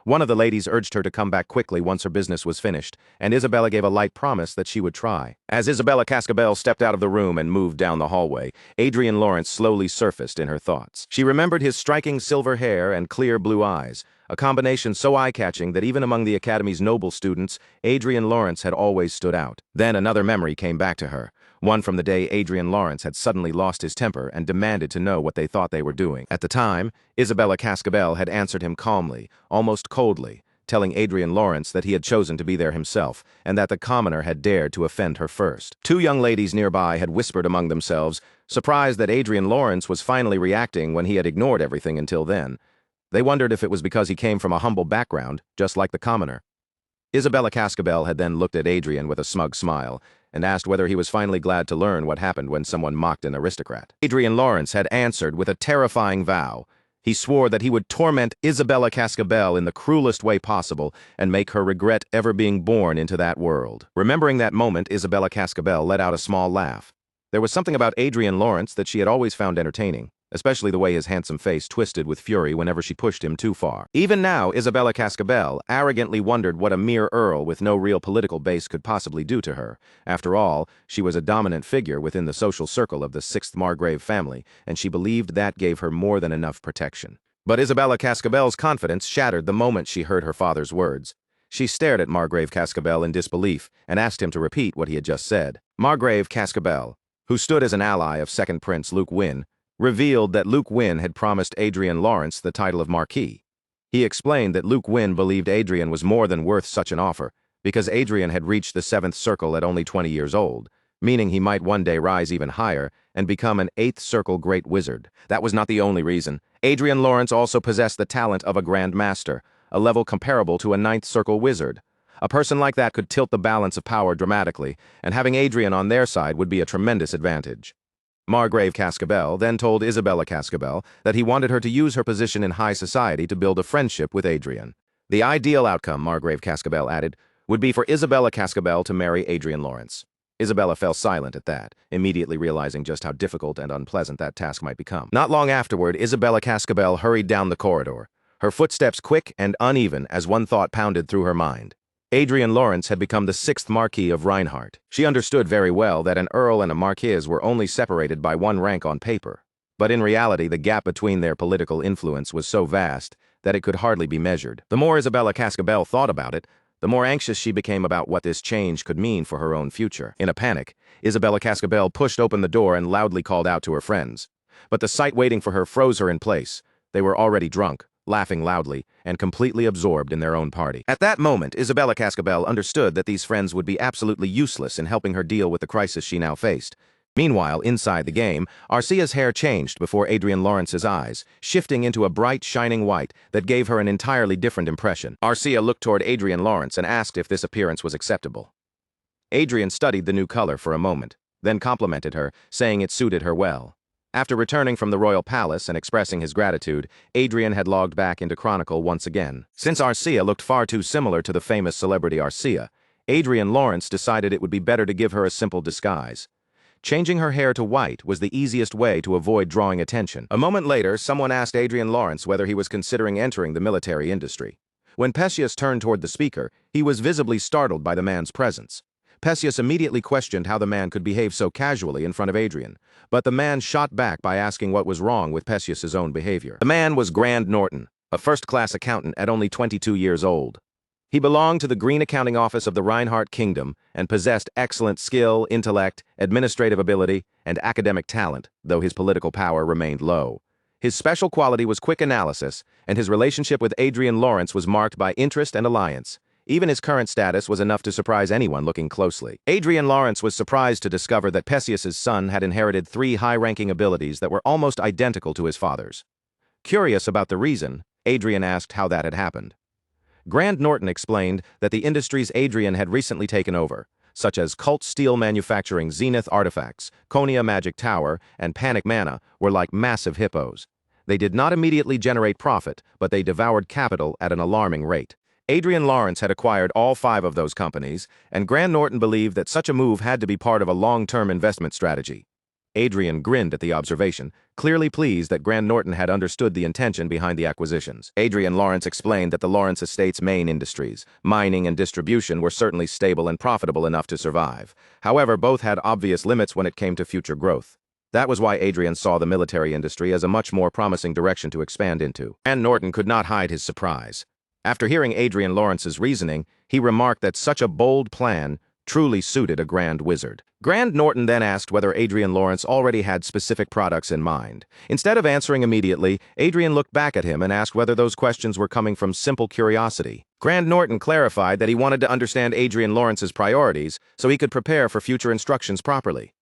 One of the ladies urged her to come back quickly once her business was finished, and Isabella gave a light promise that she would try. As Isabella Cascabel stepped out of the room and moved down the hallway, Adrien Lawrence slowly surfaced in her thoughts. She remembered his striking silver hair and clear blue eyes, a combination so eye-catching that even among the Academy's noble students, Adrien Lawrence had always stood out. Then another memory came back to her, one from the day Adrien Lawrence had suddenly lost his temper and demanded to know what they thought they were doing. At the time, Isabella Cascabel had answered him calmly, almost coldly, telling Adrien Lawrence that he had chosen to be there himself, and that the commoner had dared to offend her first. 2 young ladies nearby had whispered among themselves, surprised that Adrien Lawrence was finally reacting when he had ignored everything until then. They wondered if it was because he came from a humble background, just like the commoner. Isabella Cascabel had then looked at Adrien with a smug smile, and asked whether he was finally glad to learn what happened when someone mocked an aristocrat. Adrien Lawrence had answered with a terrifying vow. He swore that he would torment Isabella Cascabel in the cruelest way possible and make her regret ever being born into that world. Remembering that moment, Isabella Cascabel let out a small laugh. There was something about Adrien Lawrence that she had always found entertaining, especially the way his handsome face twisted with fury whenever she pushed him too far. Even now, Isabella Cascabel arrogantly wondered what a mere earl with no real political base could possibly do to her. After all, she was a dominant figure within the social circle of the 6th Margrave family, and she believed that gave her more than enough protection. But Isabella Cascabel's confidence shattered the moment she heard her father's words. She stared at Margrave Cascabel in disbelief and asked him to repeat what he had just said. Margrave Cascabel, who stood as an ally of Second Prince Luke Wynne, revealed that Luke Wynne had promised Adrien Lawrence the title of Marquis. He explained that Luke Wynne believed Adrien was more than worth such an offer, because Adrien had reached the 7th circle at only 20 years old, meaning he might one day rise even higher and become an 8th circle great wizard. That was not the only reason. Adrien Lawrence also possessed the talent of a Grand Master, a level comparable to a 9th circle wizard. A person like that could tilt the balance of power dramatically, and having Adrien on their side would be a tremendous advantage. Margrave Cascabel then told Isabella Cascabel that he wanted her to use her position in high society to build a friendship with Adrien. The ideal outcome, Margrave Cascabel added, would be for Isabella Cascabel to marry Adrien Lawrence. Isabella fell silent at that, immediately realizing just how difficult and unpleasant that task might become. Not long afterward, Isabella Cascabel hurried down the corridor, her footsteps quick and uneven as one thought pounded through her mind. Adrien Lawrence had become the 6th Marquis of Reinhardt. She understood very well that an earl and a marquis were only separated by 1 rank on paper, but in reality the gap between their political influence was so vast that it could hardly be measured. The more Isabella Cascabel thought about it, the more anxious she became about what this change could mean for her own future. In a panic, Isabella Cascabel pushed open the door and loudly called out to her friends. But the sight waiting for her froze her in place. They were already drunk, laughing loudly, and completely absorbed in their own party. At that moment, Isabella Cascabel understood that these friends would be absolutely useless in helping her deal with the crisis she now faced. Meanwhile, inside the game, Arcia's hair changed before Adrien Lawrence's eyes, shifting into a bright, shining white that gave her an entirely different impression. Arcia looked toward Adrien Lawrence and asked if this appearance was acceptable. Adrien studied the new color for a moment, then complimented her, saying it suited her well. After returning from the royal palace and expressing his gratitude, Adrien had logged back into Chronicle once again. Since Arcia looked far too similar to the famous celebrity Arcia, Adrien Lawrence decided it would be better to give her a simple disguise. Changing her hair to white was the easiest way to avoid drawing attention. A moment later, someone asked Adrien Lawrence whether he was considering entering the military industry. When Perseus turned toward the speaker, he was visibly startled by the man's presence. Perseus immediately questioned how the man could behave so casually in front of Adrien, but the man shot back by asking what was wrong with Perseus's own behavior. The man was Grant Norton, a first-class accountant at only 22 years old. He belonged to the Green Accounting Office of the Reinhardt Kingdom and possessed excellent skill, intellect, administrative ability, and academic talent, though his political power remained low. His special quality was quick analysis, and his relationship with Adrien Lawrence was marked by interest and alliance. Even his current status was enough to surprise anyone looking closely. Adrien Lawrence was surprised to discover that Perseus's son had inherited 3 high-ranking abilities that were almost identical to his father's. Curious about the reason, Adrien asked how that had happened. Grant Norton explained that the industries Adrien had recently taken over, such as Cult Steel Manufacturing Zenith Artifacts, Konya Magic Tower, and Panic Mana, were like massive hippos. They did not immediately generate profit, but they devoured capital at an alarming rate. Adrien Lawrence had acquired all 5 of those companies, and Grant Norton believed that such a move had to be part of a long-term investment strategy. Adrien grinned at the observation, clearly pleased that Grant Norton had understood the intention behind the acquisitions. Adrien Lawrence explained that the Lawrence estate's main industries, mining and distribution, were certainly stable and profitable enough to survive. However, both had obvious limits when it came to future growth. That was why Adrien saw the military industry as a much more promising direction to expand into. And Norton could not hide his surprise. After hearing Adrien Lawrence's reasoning, he remarked that such a bold plan truly suited a grand wizard. Grant Norton then asked whether Adrien Lawrence already had specific products in mind. Instead of answering immediately, Adrien looked back at him and asked whether those questions were coming from simple curiosity. Grant Norton clarified that he wanted to understand Adrien Lawrence's priorities so he could prepare for future instructions properly.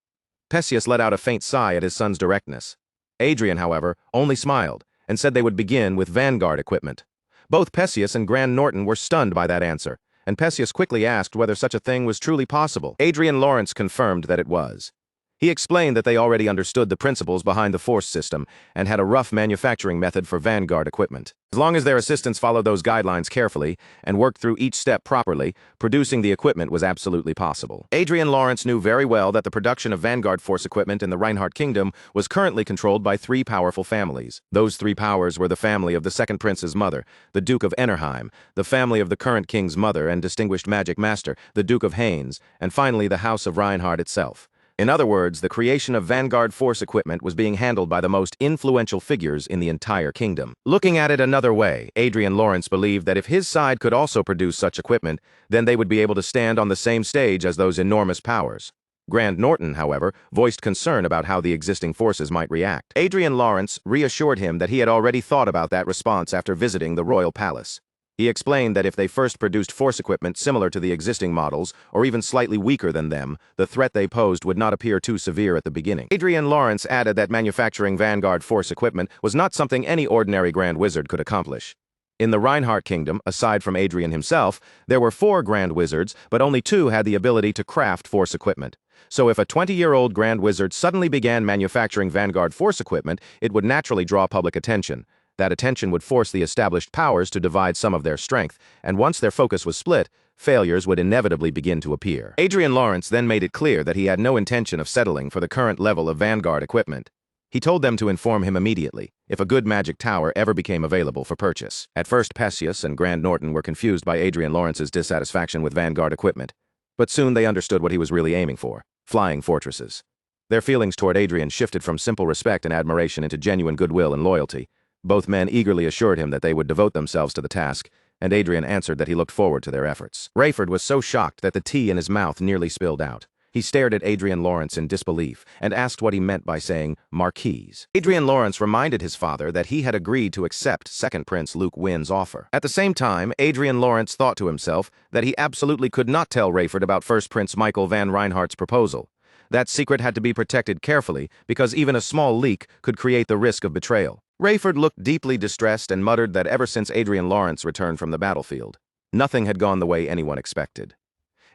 Perseus let out a faint sigh at his son's directness. Adrien, however, only smiled and said they would begin with Vanguard equipment. Both Perseus and Grant Norton were stunned by that answer, and Perseus quickly asked whether such a thing was truly possible. Adrien Lawrence confirmed that it was. He explained that they already understood the principles behind the force system and had a rough manufacturing method for Vanguard equipment. As long as their assistants followed those guidelines carefully and worked through each step properly, producing the equipment was absolutely possible. Adrien Lawrence knew very well that the production of Vanguard force equipment in the Reinhardt Kingdom was currently controlled by 3 powerful families. Those 3 powers were the family of the second prince's mother, the Duke of Enerheim, the family of the current king's mother and distinguished magic master, the Duke of Haines, and finally the House of Reinhardt itself. In other words, the creation of Vanguard force equipment was being handled by the most influential figures in the entire kingdom. Looking at it another way, Adrien Lawrence believed that if his side could also produce such equipment, then they would be able to stand on the same stage as those enormous powers. Grant Norton, however, voiced concern about how the existing forces might react. Adrien Lawrence reassured him that he had already thought about that response after visiting the royal palace. He explained that if they first produced force equipment similar to the existing models, or even slightly weaker than them, the threat they posed would not appear too severe at the beginning. Adrien Lawrence added that manufacturing Vanguard force equipment was not something any ordinary Grand Wizard could accomplish. In the Reinhardt Kingdom, aside from Adrien himself, there were 4 Grand Wizards, but only 2 had the ability to craft force equipment. So if a 20-year-old Grand Wizard suddenly began manufacturing Vanguard force equipment, it would naturally draw public attention. That attention would force the established powers to divide some of their strength, and once their focus was split, failures would inevitably begin to appear. Adrien Lawrence then made it clear that he had no intention of settling for the current level of Vanguard equipment. He told them to inform him immediately if a good magic tower ever became available for purchase. At first, Perseus and Grant Norton were confused by Adrien Lawrence's dissatisfaction with Vanguard equipment, but soon they understood what he was really aiming for: flying fortresses. Their feelings toward Adrien shifted from simple respect and admiration into genuine goodwill and loyalty. Both men eagerly assured him that they would devote themselves to the task, and Adrien answered that he looked forward to their efforts. Rayford was so shocked that the tea in his mouth nearly spilled out. He stared at Adrien Lawrence in disbelief and asked what he meant by saying Marquise. Adrien Lawrence reminded his father that he had agreed to accept Second Prince Luke Wynn's offer. At the same time, Adrien Lawrence thought to himself that he absolutely could not tell Rayford about First Prince Michael van Reinhardt's proposal. That secret had to be protected carefully because even a small leak could create the risk of betrayal. Rayford looked deeply distressed and muttered that ever since Adrien Lawrence returned from the battlefield, nothing had gone the way anyone expected.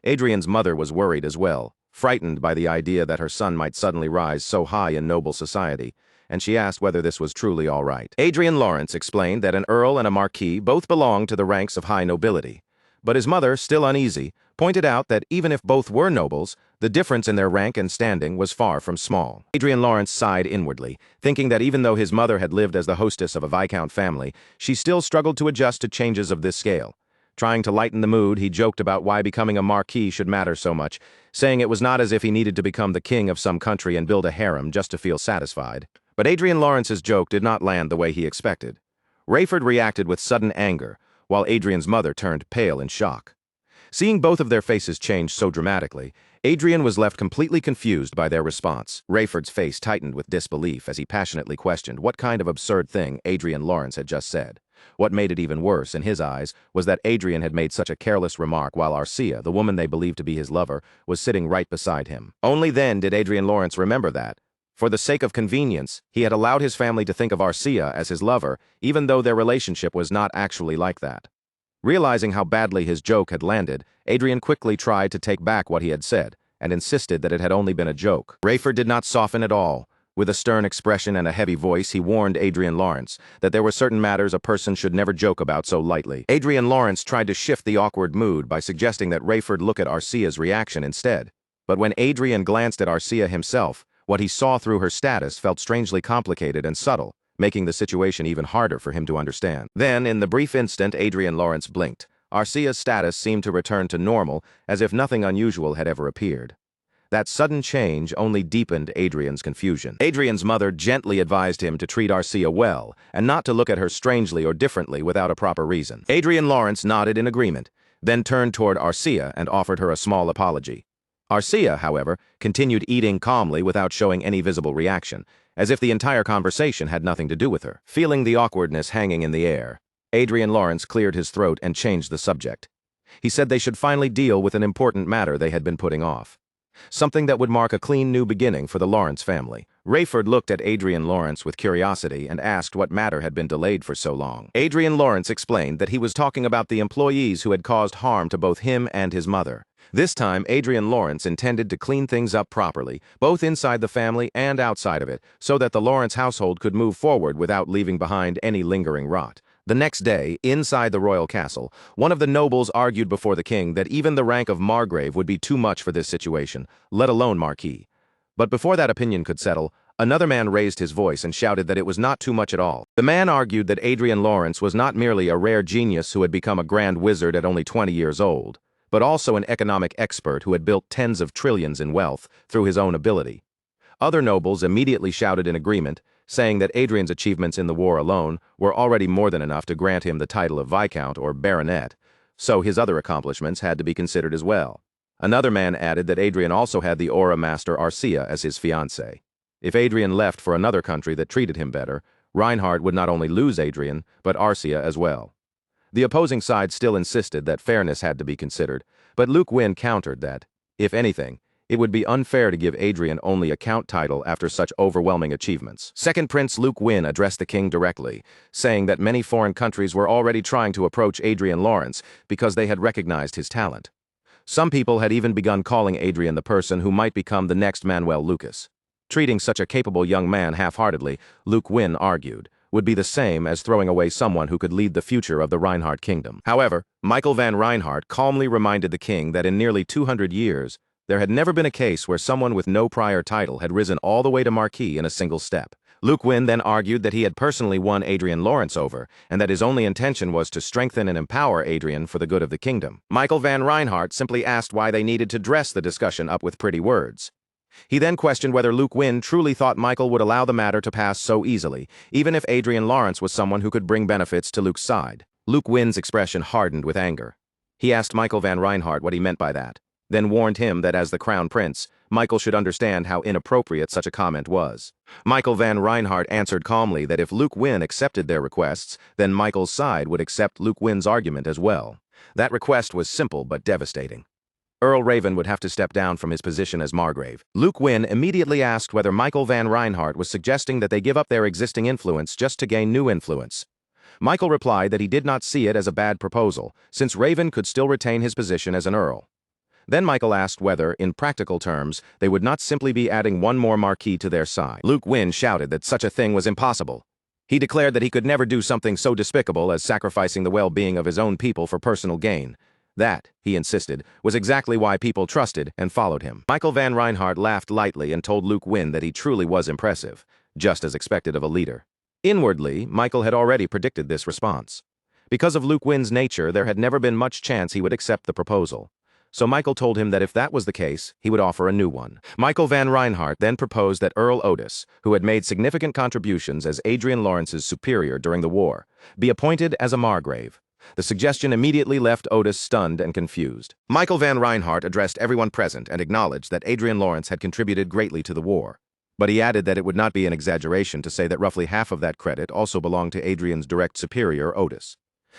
Adrien's mother was worried as well, frightened by the idea that her son might suddenly rise so high in noble society, and she asked whether this was truly all right. Adrien Lawrence explained that an earl and a marquis both belonged to the ranks of high nobility, but his mother, still uneasy, pointed out that even if both were nobles, the difference in their rank and standing was far from small. Adrien Lawrence sighed inwardly, thinking that even though his mother had lived as the hostess of a Viscount family, she still struggled to adjust to changes of this scale. Trying to lighten the mood, he joked about why becoming a marquis should matter so much, saying it was not as if he needed to become the king of some country and build a harem just to feel satisfied. But Adrien Lawrence's joke did not land the way he expected. Rayford reacted with sudden anger, while Adrien's mother turned pale in shock. Seeing both of their faces change so dramatically, Adrien was left completely confused by their response. Rayford's face tightened with disbelief as he passionately questioned what kind of absurd thing Adrien Lawrence had just said. What made it even worse, in his eyes, was that Adrien had made such a careless remark while Arcia, the woman they believed to be his lover, was sitting right beside him. Only then did Adrien Lawrence remember that, for the sake of convenience, he had allowed his family to think of Arcia as his lover, even though their relationship was not actually like that. Realizing how badly his joke had landed, Adrien quickly tried to take back what he had said, and insisted that it had only been a joke. Rayford did not soften at all. With a stern expression and a heavy voice, he warned Adrien Lawrence that there were certain matters a person should never joke about so lightly. Adrien Lawrence tried to shift the awkward mood by suggesting that Rayford look at Arcia's reaction instead. But when Adrien glanced at Arcia himself, what he saw through her status felt strangely complicated and subtle, making the situation even harder for him to understand. Then, in the brief instant Adrien Lawrence blinked, Arcia's status seemed to return to normal, as if nothing unusual had ever appeared. That sudden change only deepened Adrien's confusion. Adrien's mother gently advised him to treat Arcia well, and not to look at her strangely or differently without a proper reason. Adrien Lawrence nodded in agreement, then turned toward Arcia and offered her a small apology. Arcia, however, continued eating calmly without showing any visible reaction, as if the entire conversation had nothing to do with her. Feeling the awkwardness hanging in the air, Adrien Lawrence cleared his throat and changed the subject. He said they should finally deal with an important matter they had been putting off. Something that would mark a clean new beginning for the Lawrence family. Rayford looked at Adrien Lawrence with curiosity and asked what matter had been delayed for so long. Adrien Lawrence explained that he was talking about the employees who had caused harm to both him and his mother. This time, Adrien Lawrence intended to clean things up properly, both inside the family and outside of it, so that the Lawrence household could move forward without leaving behind any lingering rot. The next day, inside the royal castle, one of the nobles argued before the king that even the rank of Margrave would be too much for this situation, let alone Marquis. But before that opinion could settle, another man raised his voice and shouted that it was not too much at all. The man argued that Adrien Lawrence was not merely a rare genius who had become a grand wizard at only 20 years old, but also an economic expert who had built tens of trillions in wealth through his own ability. Other nobles immediately shouted in agreement, saying that Adrien's achievements in the war alone were already more than enough to grant him the title of Viscount or Baronet, so his other accomplishments had to be considered as well. Another man added that Adrien also had the aura master Arcia as his fiancée. If Adrien left for another country that treated him better, Reinhardt would not only lose Adrien, but Arcia as well. The opposing side still insisted that fairness had to be considered, but Luke Wynn countered that, if anything, it would be unfair to give Adrien only a count title after such overwhelming achievements. Second Prince Luke Wynn addressed the king directly, saying that many foreign countries were already trying to approach Adrien Lawrence because they had recognized his talent. Some people had even begun calling Adrien the person who might become the next Manuel Lucas. Treating such a capable young man half-heartedly, Luke Wynn argued, would be the same as throwing away someone who could lead the future of the Reinhardt kingdom. However, Michael van Reinhardt calmly reminded the king that in nearly 200 years, there had never been a case where someone with no prior title had risen all the way to Marquis in a single step. Luke Wynn then argued that he had personally won Adrien Lawrence over, and that his only intention was to strengthen and empower Adrien for the good of the kingdom. Michael van Reinhardt simply asked why they needed to dress the discussion up with pretty words. He then questioned whether Luke Wynn truly thought Michael would allow the matter to pass so easily, even if Adrien Lawrence was someone who could bring benefits to Luke's side. Luke Wynn's expression hardened with anger. He asked Michael van Reinhardt what he meant by that, then warned him that as the crown prince, Michael should understand how inappropriate such a comment was. Michael van Reinhardt answered calmly that if Luke Wynn accepted their requests, then Michael's side would accept Luke Wynn's argument as well. That request was simple but devastating. Earl Raven would have to step down from his position as Margrave. Luke Wynn immediately asked whether Michael van Reinhardt was suggesting that they give up their existing influence just to gain new influence. Michael replied that he did not see it as a bad proposal, since Raven could still retain his position as an earl. Then Michael asked whether, in practical terms, they would not simply be adding one more marquis to their side. Luke Wynn shouted that such a thing was impossible. He declared that he could never do something so despicable as sacrificing the well-being of his own people for personal gain. That, he insisted, was exactly why people trusted and followed him. Michael Van Reinhardt laughed lightly and told Luke Wynn that he truly was impressive, just as expected of a leader. Inwardly, Michael had already predicted this response. Because of Luke Wynn's nature, there had never been much chance he would accept the proposal. So Michael told him that if that was the case, he would offer a new one. Michael Van Reinhardt then proposed that Earl Otis, who had made significant contributions as Adrien Lawrence's superior during the war, be appointed as a margrave. The suggestion immediately left Otis stunned and confused. Michael Van Reinhardt addressed everyone present and acknowledged that Adrien Lawrence had contributed greatly to the war. But he added that it would not be an exaggeration to say that roughly half of that credit also belonged to Adrien's direct superior, Otis.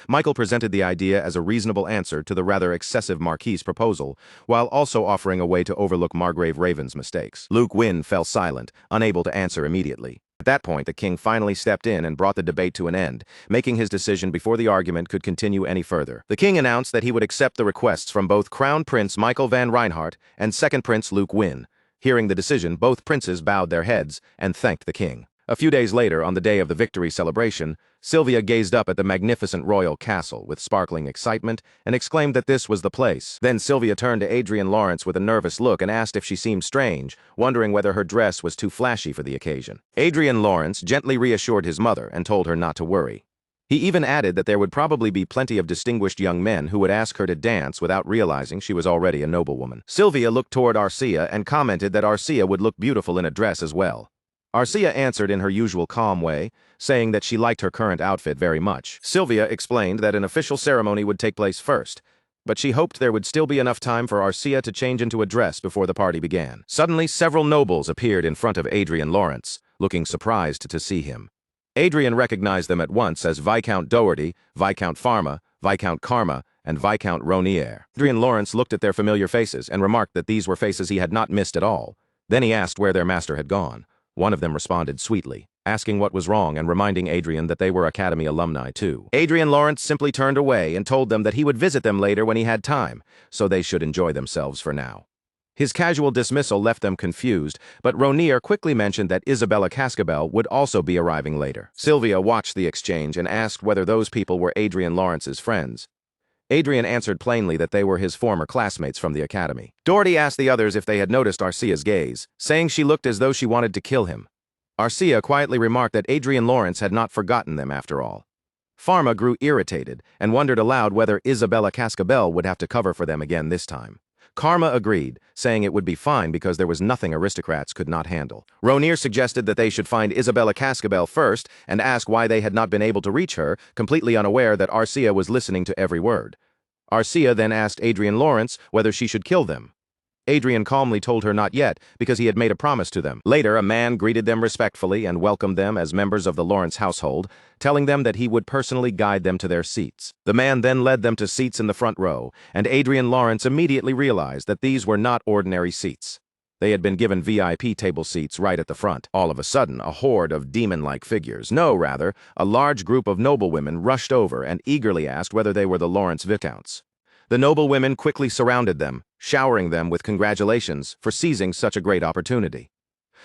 Michael presented the idea as a reasonable answer to the rather excessive Marquis' proposal, while also offering a way to overlook Margrave Raven's mistakes. Luke Wynn fell silent, unable to answer immediately. At that point, the king finally stepped in and brought the debate to an end, making his decision before the argument could continue any further. The king announced that he would accept the requests from both Crown Prince Michael Van Reinhardt and Second Prince Luke Wynn. Hearing the decision, both princes bowed their heads and thanked the king. A few days later, on the day of the victory celebration, Sylvia gazed up at the magnificent royal castle with sparkling excitement and exclaimed that this was the place. Then Sylvia turned to Adrien Lawrence with a nervous look and asked if she seemed strange, wondering whether her dress was too flashy for the occasion. Adrien Lawrence gently reassured his mother and told her not to worry. He even added that there would probably be plenty of distinguished young men who would ask her to dance without realizing she was already a noblewoman. Sylvia looked toward Arcia and commented that Arcia would look beautiful in a dress as well. Arcia answered in her usual calm way, saying that she liked her current outfit very much. Sylvia explained that an official ceremony would take place first, but she hoped there would still be enough time for Arcia to change into a dress before the party began. Suddenly, several nobles appeared in front of Adrien Lawrence, looking surprised to see him. Adrien recognized them at once as Viscount Doherty, Viscount Pharma, Viscount Karma, and Viscount Ronier. Adrien Lawrence looked at their familiar faces and remarked that these were faces he had not missed at all. Then he asked where their master had gone. One of them responded sweetly, asking what was wrong and reminding Adrien that they were Academy alumni too. Adrien Lawrence simply turned away and told them that he would visit them later when he had time, so they should enjoy themselves for now. His casual dismissal left them confused, but Ronier quickly mentioned that Isabella Cascabel would also be arriving later. Sylvia watched the exchange and asked whether those people were Adrien Lawrence's friends. Adrien answered plainly that they were his former classmates from the academy. Doherty asked the others if they had noticed Arcia's gaze, saying she looked as though she wanted to kill him. Arcia quietly remarked that Adrien Lawrence had not forgotten them after all. Pharma grew irritated and wondered aloud whether Isabella Cascabel would have to cover for them again this time. Karma agreed, saying it would be fine because there was nothing aristocrats could not handle. Ronier suggested that they should find Isabella Cascabel first and ask why they had not been able to reach her, completely unaware that Arcia was listening to every word. Arcia then asked Adrien Lawrence whether she should kill them. Adrien calmly told her not yet, because he had made a promise to them. Later, a man greeted them respectfully and welcomed them as members of the Lawrence household, telling them that he would personally guide them to their seats. The man then led them to seats in the front row, and Adrien Lawrence immediately realized that these were not ordinary seats. They had been given VIP table seats right at the front. All of a sudden, a horde of demon-like figures, a large group of noblewomen rushed over and eagerly asked whether they were the Lawrence Viscounts. The noblewomen quickly surrounded them, showering them with congratulations for seizing such a great opportunity.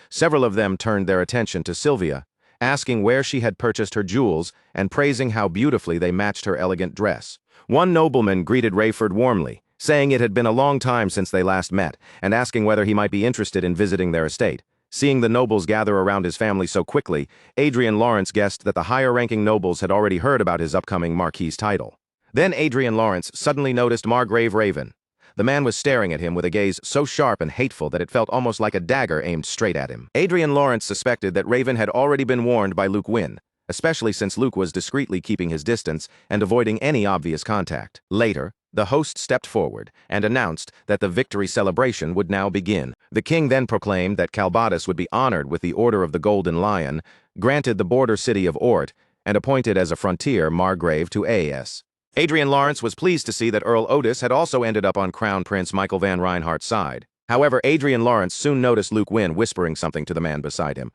Several of them turned their attention to Sylvia, asking where she had purchased her jewels and praising how beautifully they matched her elegant dress. One nobleman greeted Rayford warmly, saying it had been a long time since they last met, and asking whether he might be interested in visiting their estate. Seeing the nobles gather around his family so quickly, Adrien Lawrence guessed that the higher-ranking nobles had already heard about his upcoming Marquis title. Then Adrien Lawrence suddenly noticed Margrave Raven. The man was staring at him with a gaze so sharp and hateful that it felt almost like a dagger aimed straight at him. Adrien Lawrence suspected that Raven had already been warned by Luke Wynn, especially since Luke was discreetly keeping his distance and avoiding any obvious contact. Later, the host stepped forward and announced that the victory celebration would now begin. The king then proclaimed that Calbadas would be honored with the Order of the Golden Lion, granted the border city of Ort, and appointed as a frontier Margrave to AS. Adrien Lawrence was pleased to see that Earl Otis had also ended up on Crown Prince Michael Van Reinhardt's side. However, Adrien Lawrence soon noticed Luke Wynn whispering something to the man beside him.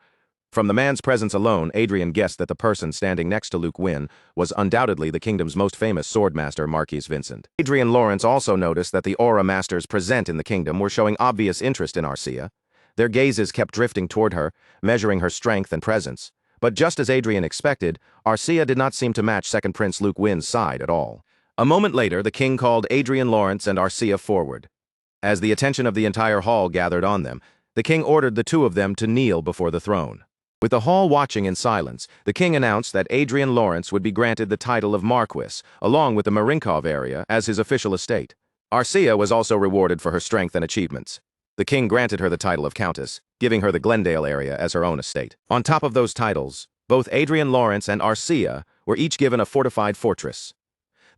From the man's presence alone, Adrien guessed that the person standing next to Luke Wynn was undoubtedly the kingdom's most famous swordmaster, Marquis Vincent. Adrien Lawrence also noticed that the aura masters present in the kingdom were showing obvious interest in Arcia. Their gazes kept drifting toward her, measuring her strength and presence. But just as Adrien expected, Arcia did not seem to match Second Prince Luke Wynn's side at all. A moment later, the king called Adrien Lawrence and Arcia forward. As the attention of the entire hall gathered on them, the king ordered the two of them to kneel before the throne. With the hall watching in silence, the king announced that Adrien Lawrence would be granted the title of Marquis, along with the Marinkov area, as his official estate. Arcia was also rewarded for her strength and achievements. The king granted her the title of Countess, giving her the Glendale area as her own estate. On top of those titles, both Adrien Lawrence and Arcia were each given a fortified fortress.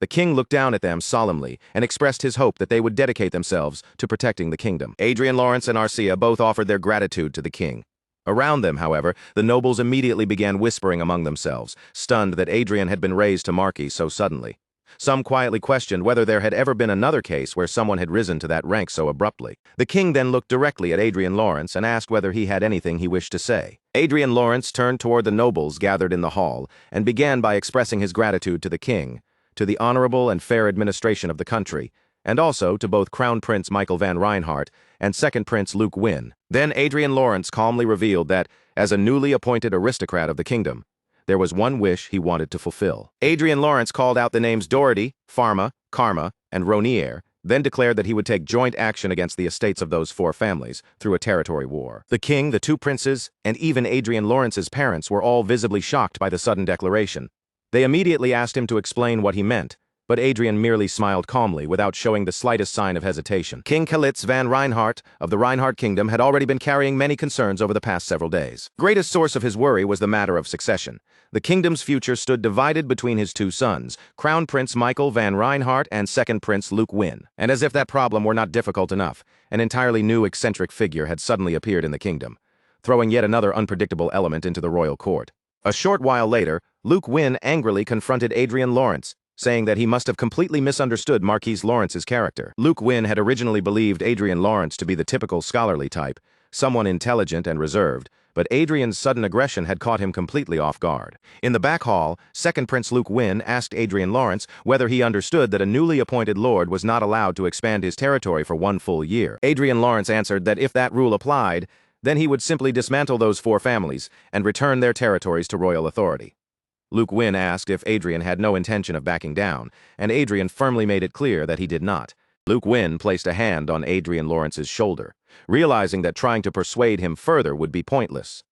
The king looked down at them solemnly and expressed his hope that they would dedicate themselves to protecting the kingdom. Adrien Lawrence and Arcia both offered their gratitude to the king. Around them, however, the nobles immediately began whispering among themselves, stunned that Adrien had been raised to Marquis so suddenly. Some quietly questioned whether there had ever been another case where someone had risen to that rank so abruptly. The king then looked directly at Adrien Lawrence and asked whether he had anything he wished to say. Adrien Lawrence turned toward the nobles gathered in the hall and began by expressing his gratitude to the king, to the honorable and fair administration of the country, and also to both Crown Prince Michael van Reinhardt and Second Prince Luke Wynn. Then Adrien Lawrence calmly revealed that, as a newly appointed aristocrat of the kingdom, there was one wish he wanted to fulfill. Adrien Lawrence called out the names Doherty, Pharma, Karma, and Ronier, then declared that he would take joint action against the estates of those four families through a territory war. The king, the two princes, and even Adrien Lawrence's parents were all visibly shocked by the sudden declaration. They immediately asked him to explain what he meant, but Adrien merely smiled calmly without showing the slightest sign of hesitation. King Kalitz van Reinhardt of the Reinhardt Kingdom had already been carrying many concerns over the past several days. Greatest source of his worry was the matter of succession. The kingdom's future stood divided between his two sons, Crown Prince Michael van Reinhardt and Second Prince Luke Wynn. And as if that problem were not difficult enough, an entirely new eccentric figure had suddenly appeared in the kingdom, throwing yet another unpredictable element into the royal court. A short while later, Luke Wynn angrily confronted Adrien Lawrence, saying that he must have completely misunderstood Marquis Lawrence's character. Luke Wynn had originally believed Adrien Lawrence to be the typical scholarly type, someone intelligent and reserved, but Adrien's sudden aggression had caught him completely off guard. In the back hall, Second Prince Luke Wynn asked Adrien Lawrence whether he understood that a newly appointed lord was not allowed to expand his territory for one full year. Adrien Lawrence answered that if that rule applied, then he would simply dismantle those four families and return their territories to royal authority. Luke Wynn asked if Adrien had no intention of backing down, and Adrien firmly made it clear that he did not. Luke Wynn placed a hand on Adrien Lawrence's shoulder, realizing that trying to persuade him further would be pointless.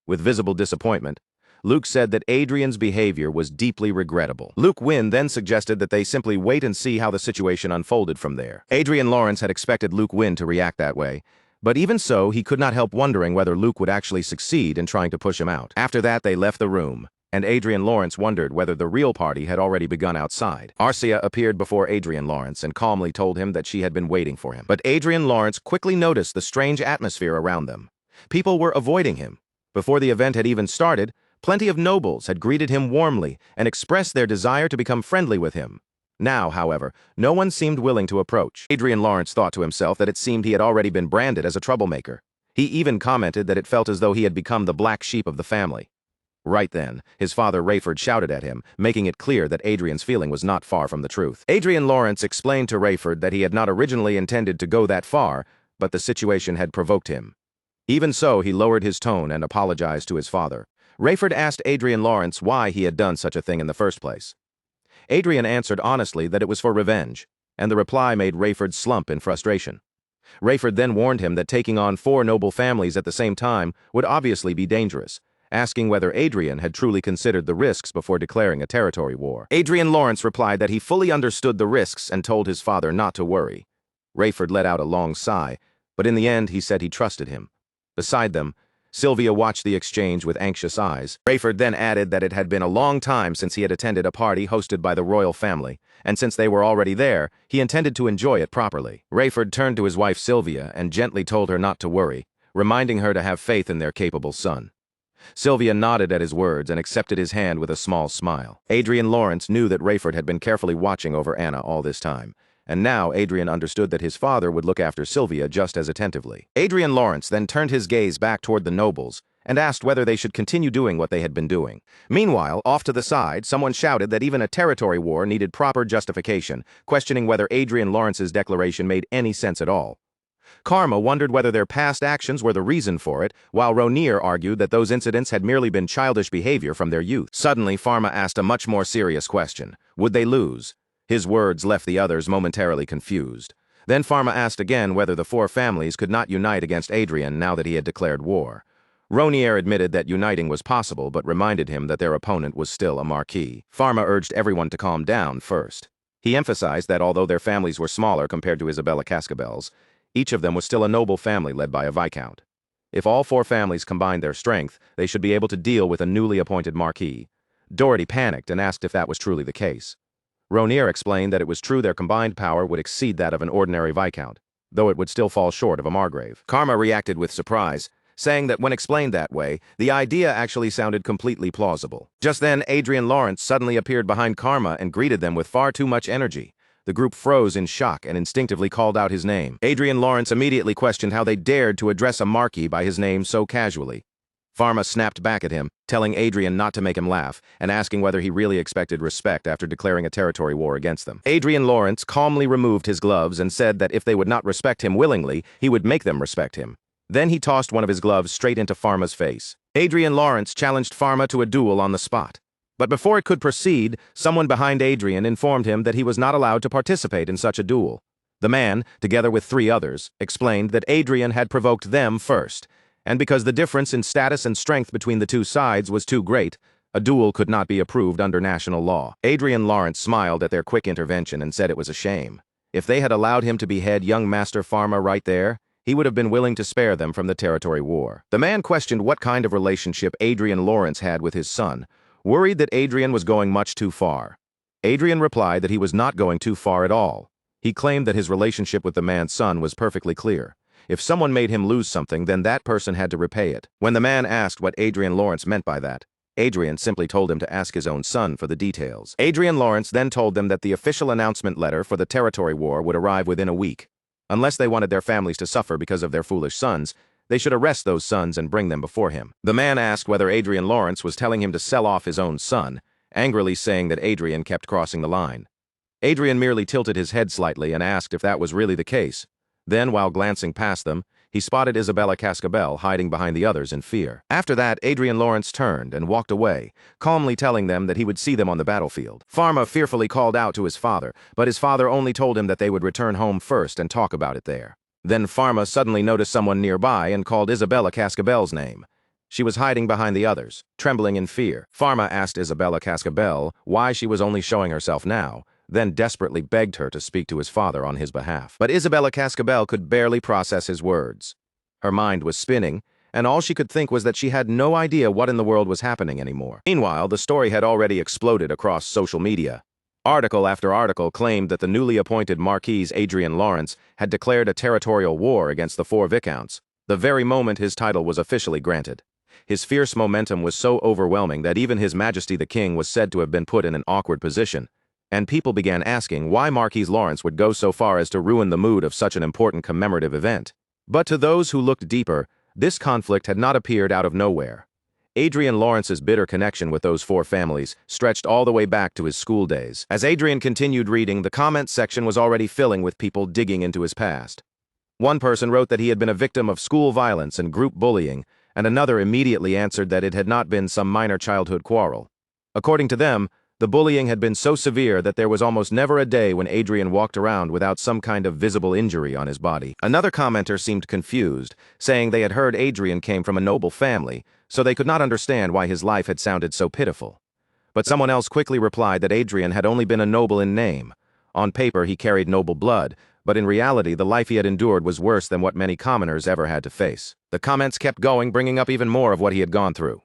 With visible disappointment, Luke said that Adrien's behavior was deeply regrettable. Luke Wynn then suggested that they simply wait and see how the situation unfolded from there. Adrien Lawrence had expected Luke Wynn to react that way, but even so, he could not help wondering whether Luke would actually succeed in trying to push him out. After that, they left the room, and Adrien Lawrence wondered whether the real party had already begun outside. Arcia appeared before Adrien Lawrence and calmly told him that she had been waiting for him. But Adrien Lawrence quickly noticed the strange atmosphere around them. People were avoiding him. Before the event had even started, plenty of nobles had greeted him warmly and expressed their desire to become friendly with him. Now, however, no one seemed willing to approach. Adrien Lawrence thought to himself that it seemed he had already been branded as a troublemaker. He even commented that it felt as though he had become the black sheep of the family. Right then, his father Rayford shouted at him, making it clear that Adrien's feeling was not far from the truth. Adrien Lawrence explained to Rayford that he had not originally intended to go that far, but the situation had provoked him. Even so, he lowered his tone and apologized to his father. Rayford asked Adrien Lawrence why he had done such a thing in the first place. Adrien answered honestly that it was for revenge, and the reply made Rayford slump in frustration. Rayford then warned him that taking on 4 noble families at the same time would obviously be dangerous, asking whether Adrien had truly considered the risks before declaring a territory war. Adrien Lawrence replied that he fully understood the risks and told his father not to worry. Rayford let out a long sigh, but in the end he said he trusted him. Beside them, Sylvia watched the exchange with anxious eyes. Rayford then added that it had been a long time since he had attended a party hosted by the royal family, and since they were already there, he intended to enjoy it properly. Rayford turned to his wife Sylvia and gently told her not to worry, reminding her to have faith in their capable son. Sylvia nodded at his words and accepted his hand with a small smile. Adrien Lawrence knew that Rayford had been carefully watching over Anna all this time, and now Adrien understood that his father would look after Sylvia just as attentively. Adrien Lawrence then turned his gaze back toward the nobles and asked whether they should continue doing what they had been doing. Meanwhile, off to the side, someone shouted that even a territory war needed proper justification, questioning whether Adrien Lawrence's declaration made any sense at all. Karma wondered whether their past actions were the reason for it, while Ronier argued that those incidents had merely been childish behavior from their youth. Suddenly, Pharma asked a much more serious question. Would they lose? His words left the others momentarily confused. Then Pharma asked again whether the four families could not unite against Adrien now that he had declared war. Ronier admitted that uniting was possible, but reminded him that their opponent was still a marquis. Pharma urged everyone to calm down first. He emphasized that although their families were smaller compared to Isabella Cascabel's, each of them was still a noble family led by a viscount. If all four families combined their strength, they should be able to deal with a newly appointed marquis. Doherty panicked and asked if that was truly the case. Ronier explained that it was true their combined power would exceed that of an ordinary viscount, though it would still fall short of a margrave. Karma reacted with surprise, saying that when explained that way, the idea actually sounded completely plausible. Just then, Adrien Lawrence suddenly appeared behind Karma and greeted them with far too much energy. The group froze in shock and instinctively called out his name. Adrien Lawrence immediately questioned how they dared to address a marquis by his name so casually. Pharma snapped back at him, telling Adrien not to make him laugh, and asking whether he really expected respect after declaring a territory war against them. Adrien Lawrence calmly removed his gloves and said that if they would not respect him willingly, he would make them respect him. Then he tossed one of his gloves straight into Pharma's face. Adrien Lawrence challenged Pharma to a duel on the spot. But before it could proceed, someone behind Adrien informed him that he was not allowed to participate in such a duel. The man, together with 3 others, explained that Adrien had provoked them first, and because the difference in status and strength between the two sides was too great, a duel could not be approved under national law. Adrien Lawrence smiled at their quick intervention and said it was a shame. If they had allowed him to behead young Master Pharma right there, he would have been willing to spare them from the territory war. The man questioned what kind of relationship Adrien Lawrence had with his son, worried that Adrien was going much too far. Adrien replied that he was not going too far at all. He claimed that his relationship with the man's son was perfectly clear. If someone made him lose something, then that person had to repay it. When the man asked what Adrien Lawrence meant by that, Adrien simply told him to ask his own son for the details. Adrien Lawrence then told them that the official announcement letter for the territory war would arrive within a week. Unless they wanted their families to suffer because of their foolish sons, they should arrest those sons and bring them before him. The man asked whether Adrien Lawrence was telling him to sell off his own son, angrily saying that Adrien kept crossing the line. Adrien merely tilted his head slightly and asked if that was really the case. Then, while glancing past them, he spotted Isabella Cascabel hiding behind the others in fear. After that, Adrien Lawrence turned and walked away, calmly telling them that he would see them on the battlefield. Pharma fearfully called out to his father, but his father only told him that they would return home first and talk about it there. Then Pharma suddenly noticed someone nearby and called Isabella Cascabel's name. She was hiding behind the others, trembling in fear. Pharma asked Isabella Cascabel why she was only showing herself now, then desperately begged her to speak to his father on his behalf. But Isabella Cascabel could barely process his words. Her mind was spinning, and all she could think was that she had no idea what in the world was happening anymore. Meanwhile, the story had already exploded across social media. Article after article claimed that the newly appointed Marquis Adrien Lawrence had declared a territorial war against the 4 viscounts, the very moment his title was officially granted. His fierce momentum was so overwhelming that even His Majesty the King was said to have been put in an awkward position, and people began asking why Marquis Lawrence would go so far as to ruin the mood of such an important commemorative event. But to those who looked deeper, this conflict had not appeared out of nowhere. Adrien Lawrence's bitter connection with those 4 families stretched all the way back to his school days. As Adrien continued reading, the comments section was already filling with people digging into his past. One person wrote that he had been a victim of school violence and group bullying, and another immediately answered that it had not been some minor childhood quarrel. According to them, the bullying had been so severe that there was almost never a day when Adrien walked around without some kind of visible injury on his body. Another commenter seemed confused, saying they had heard Adrien came from a noble family, so they could not understand why his life had sounded so pitiful. But someone else quickly replied that Adrien had only been a noble in name. On paper, he carried noble blood, but in reality, the life he had endured was worse than what many commoners ever had to face. The comments kept going, bringing up even more of what he had gone through.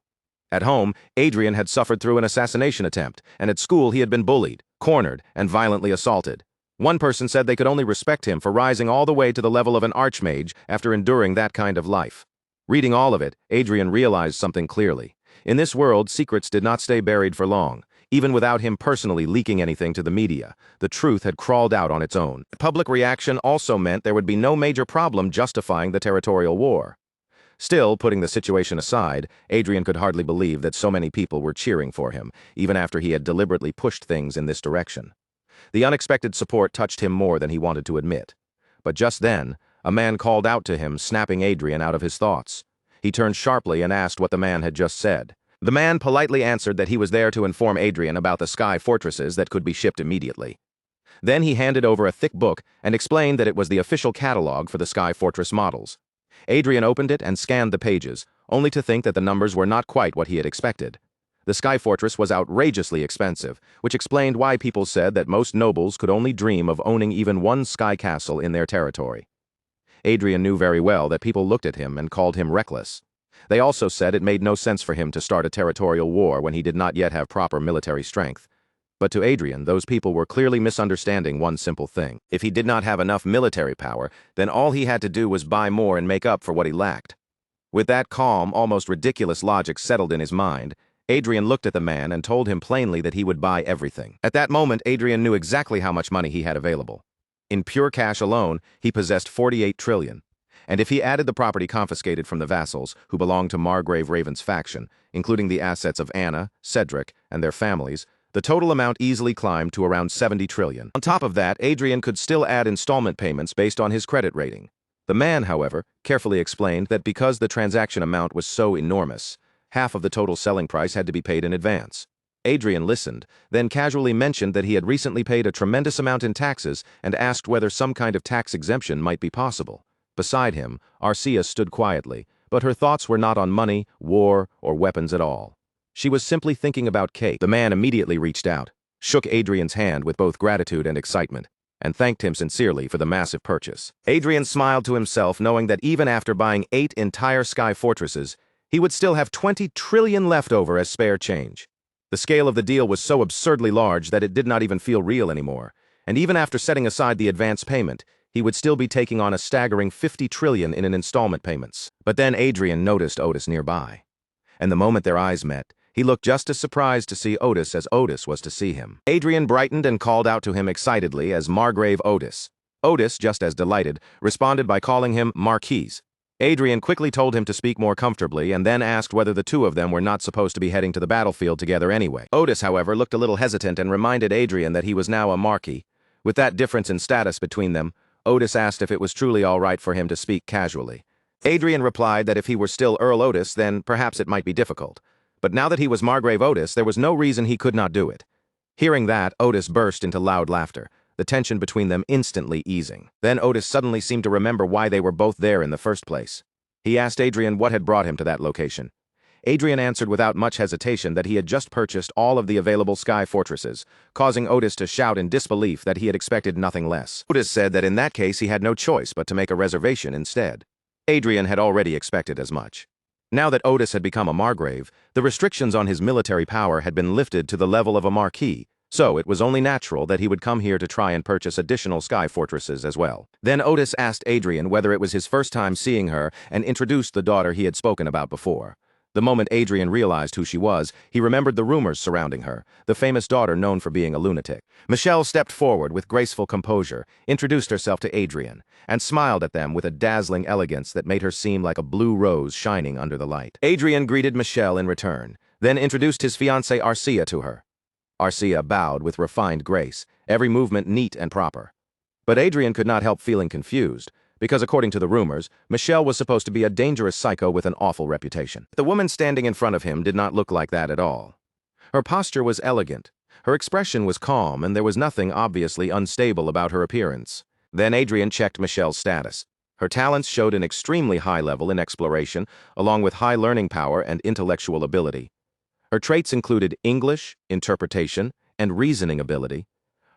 At home, Adrien had suffered through an assassination attempt, and at school he had been bullied, cornered, and violently assaulted. One person said they could only respect him for rising all the way to the level of an archmage after enduring that kind of life. Reading all of it, Adrien realized something clearly. In this world, secrets did not stay buried for long. Even without him personally leaking anything to the media, the truth had crawled out on its own. Public reaction also meant there would be no major problem justifying the territorial war. Still, putting the situation aside, Adrien could hardly believe that so many people were cheering for him, even after he had deliberately pushed things in this direction. The unexpected support touched him more than he wanted to admit. But just then, a man called out to him, snapping Adrien out of his thoughts. He turned sharply and asked what the man had just said. The man politely answered that he was there to inform Adrien about the sky fortresses that could be shipped immediately. Then he handed over a thick book and explained that it was the official catalog for the Sky Fortress models. Adrien opened it and scanned the pages, only to think that the numbers were not quite what he had expected. The Sky Fortress was outrageously expensive, which explained why people said that most nobles could only dream of owning even one sky castle in their territory. Adrien knew very well that people looked at him and called him reckless. They also said it made no sense for him to start a territorial war when he did not yet have proper military strength. But to Adrien, those people were clearly misunderstanding one simple thing. If he did not have enough military power, then all he had to do was buy more and make up for what he lacked. With that calm, almost ridiculous logic settled in his mind, Adrien looked at the man and told him plainly that he would buy everything. At that moment, Adrien knew exactly how much money he had available. In pure cash alone, he possessed 48 trillion. And if he added the property confiscated from the vassals, who belonged to Margrave Raven's faction, including the assets of Anna, Cedric, and their families, the total amount easily climbed to around 70 trillion. On top of that, Adrien could still add installment payments based on his credit rating. The man, however, carefully explained that because the transaction amount was so enormous, half of the total selling price had to be paid in advance. Adrien listened, then casually mentioned that he had recently paid a tremendous amount in taxes and asked whether some kind of tax exemption might be possible. Beside him, Arcia stood quietly, but her thoughts were not on money, war, or weapons at all. She was simply thinking about Kate. The man immediately reached out, shook Adrien's hand with both gratitude and excitement, and thanked him sincerely for the massive purchase. Adrien smiled to himself, knowing that even after buying 8 entire sky fortresses, he would still have 20 trillion left over as spare change. The scale of the deal was so absurdly large that it did not even feel real anymore, and even after setting aside the advance payment, he would still be taking on a staggering 50 trillion in installment payments. But then Adrien noticed Otis nearby. And the moment their eyes met, he looked just as surprised to see Otis as Otis was to see him. Adrien brightened and called out to him excitedly as Margrave Otis. Otis, just as delighted, responded by calling him Marquise. Adrien quickly told him to speak more comfortably and then asked whether the two of them were not supposed to be heading to the battlefield together anyway. Otis, however, looked a little hesitant and reminded Adrien that he was now a Marquis. With that difference in status between them, Otis asked if it was truly all right for him to speak casually. Adrien replied that if he were still Earl Otis, then perhaps it might be difficult. But now that he was Margrave Otis, there was no reason he could not do it. Hearing that, Otis burst into loud laughter, the tension between them instantly easing. Then Otis suddenly seemed to remember why they were both there in the first place. He asked Adrien what had brought him to that location. Adrien answered without much hesitation that he had just purchased all of the available sky fortresses, causing Otis to shout in disbelief that he had expected nothing less. Otis said that in that case he had no choice but to make a reservation instead. Adrien had already expected as much. Now that Otis had become a Margrave, the restrictions on his military power had been lifted to the level of a Marquis, so it was only natural that he would come here to try and purchase additional sky fortresses as well. Then Otis asked Adrien whether it was his first time seeing her and introduced the daughter he had spoken about before. The moment Adrien realized who she was, he remembered the rumors surrounding her, the famous daughter known for being a lunatic. Michelle stepped forward with graceful composure, introduced herself to Adrien, and smiled at them with a dazzling elegance that made her seem like a blue rose shining under the light. Adrien greeted Michelle in return, then introduced his fiancée Arcia to her. Arcia bowed with refined grace, every movement neat and proper. But Adrien could not help feeling confused, because according to the rumors, Michelle was supposed to be a dangerous psycho with an awful reputation. The woman standing in front of him did not look like that at all. Her posture was elegant, her expression was calm, and there was nothing obviously unstable about her appearance. Then Adrien checked Michelle's status. Her talents showed an extremely high level in exploration, along with high learning power and intellectual ability. Her traits included English, interpretation, and reasoning ability.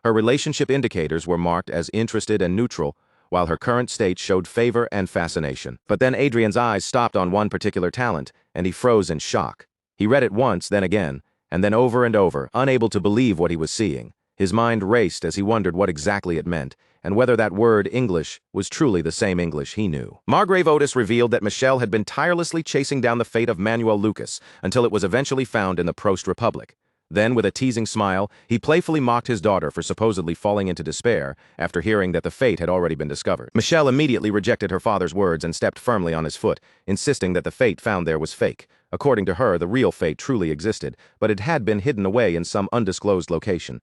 Her relationship indicators were marked as interested and neutral, while her current state showed favor and fascination. But then Adrien's eyes stopped on one particular talent, and he froze in shock. He read it once, then again, and then over and over, unable to believe what he was seeing. His mind raced as he wondered what exactly it meant, and whether that word English was truly the same English he knew. Margrave Otis revealed that Michelle had been tirelessly chasing down the fate of Manuel Lucas until it was eventually found in the Prost Republic. Then, with a teasing smile, he playfully mocked his daughter for supposedly falling into despair after hearing that the fate had already been discovered. Michelle immediately rejected her father's words and stepped firmly on his foot, insisting that the fate found there was fake. According to her, the real fate truly existed, but it had been hidden away in some undisclosed location.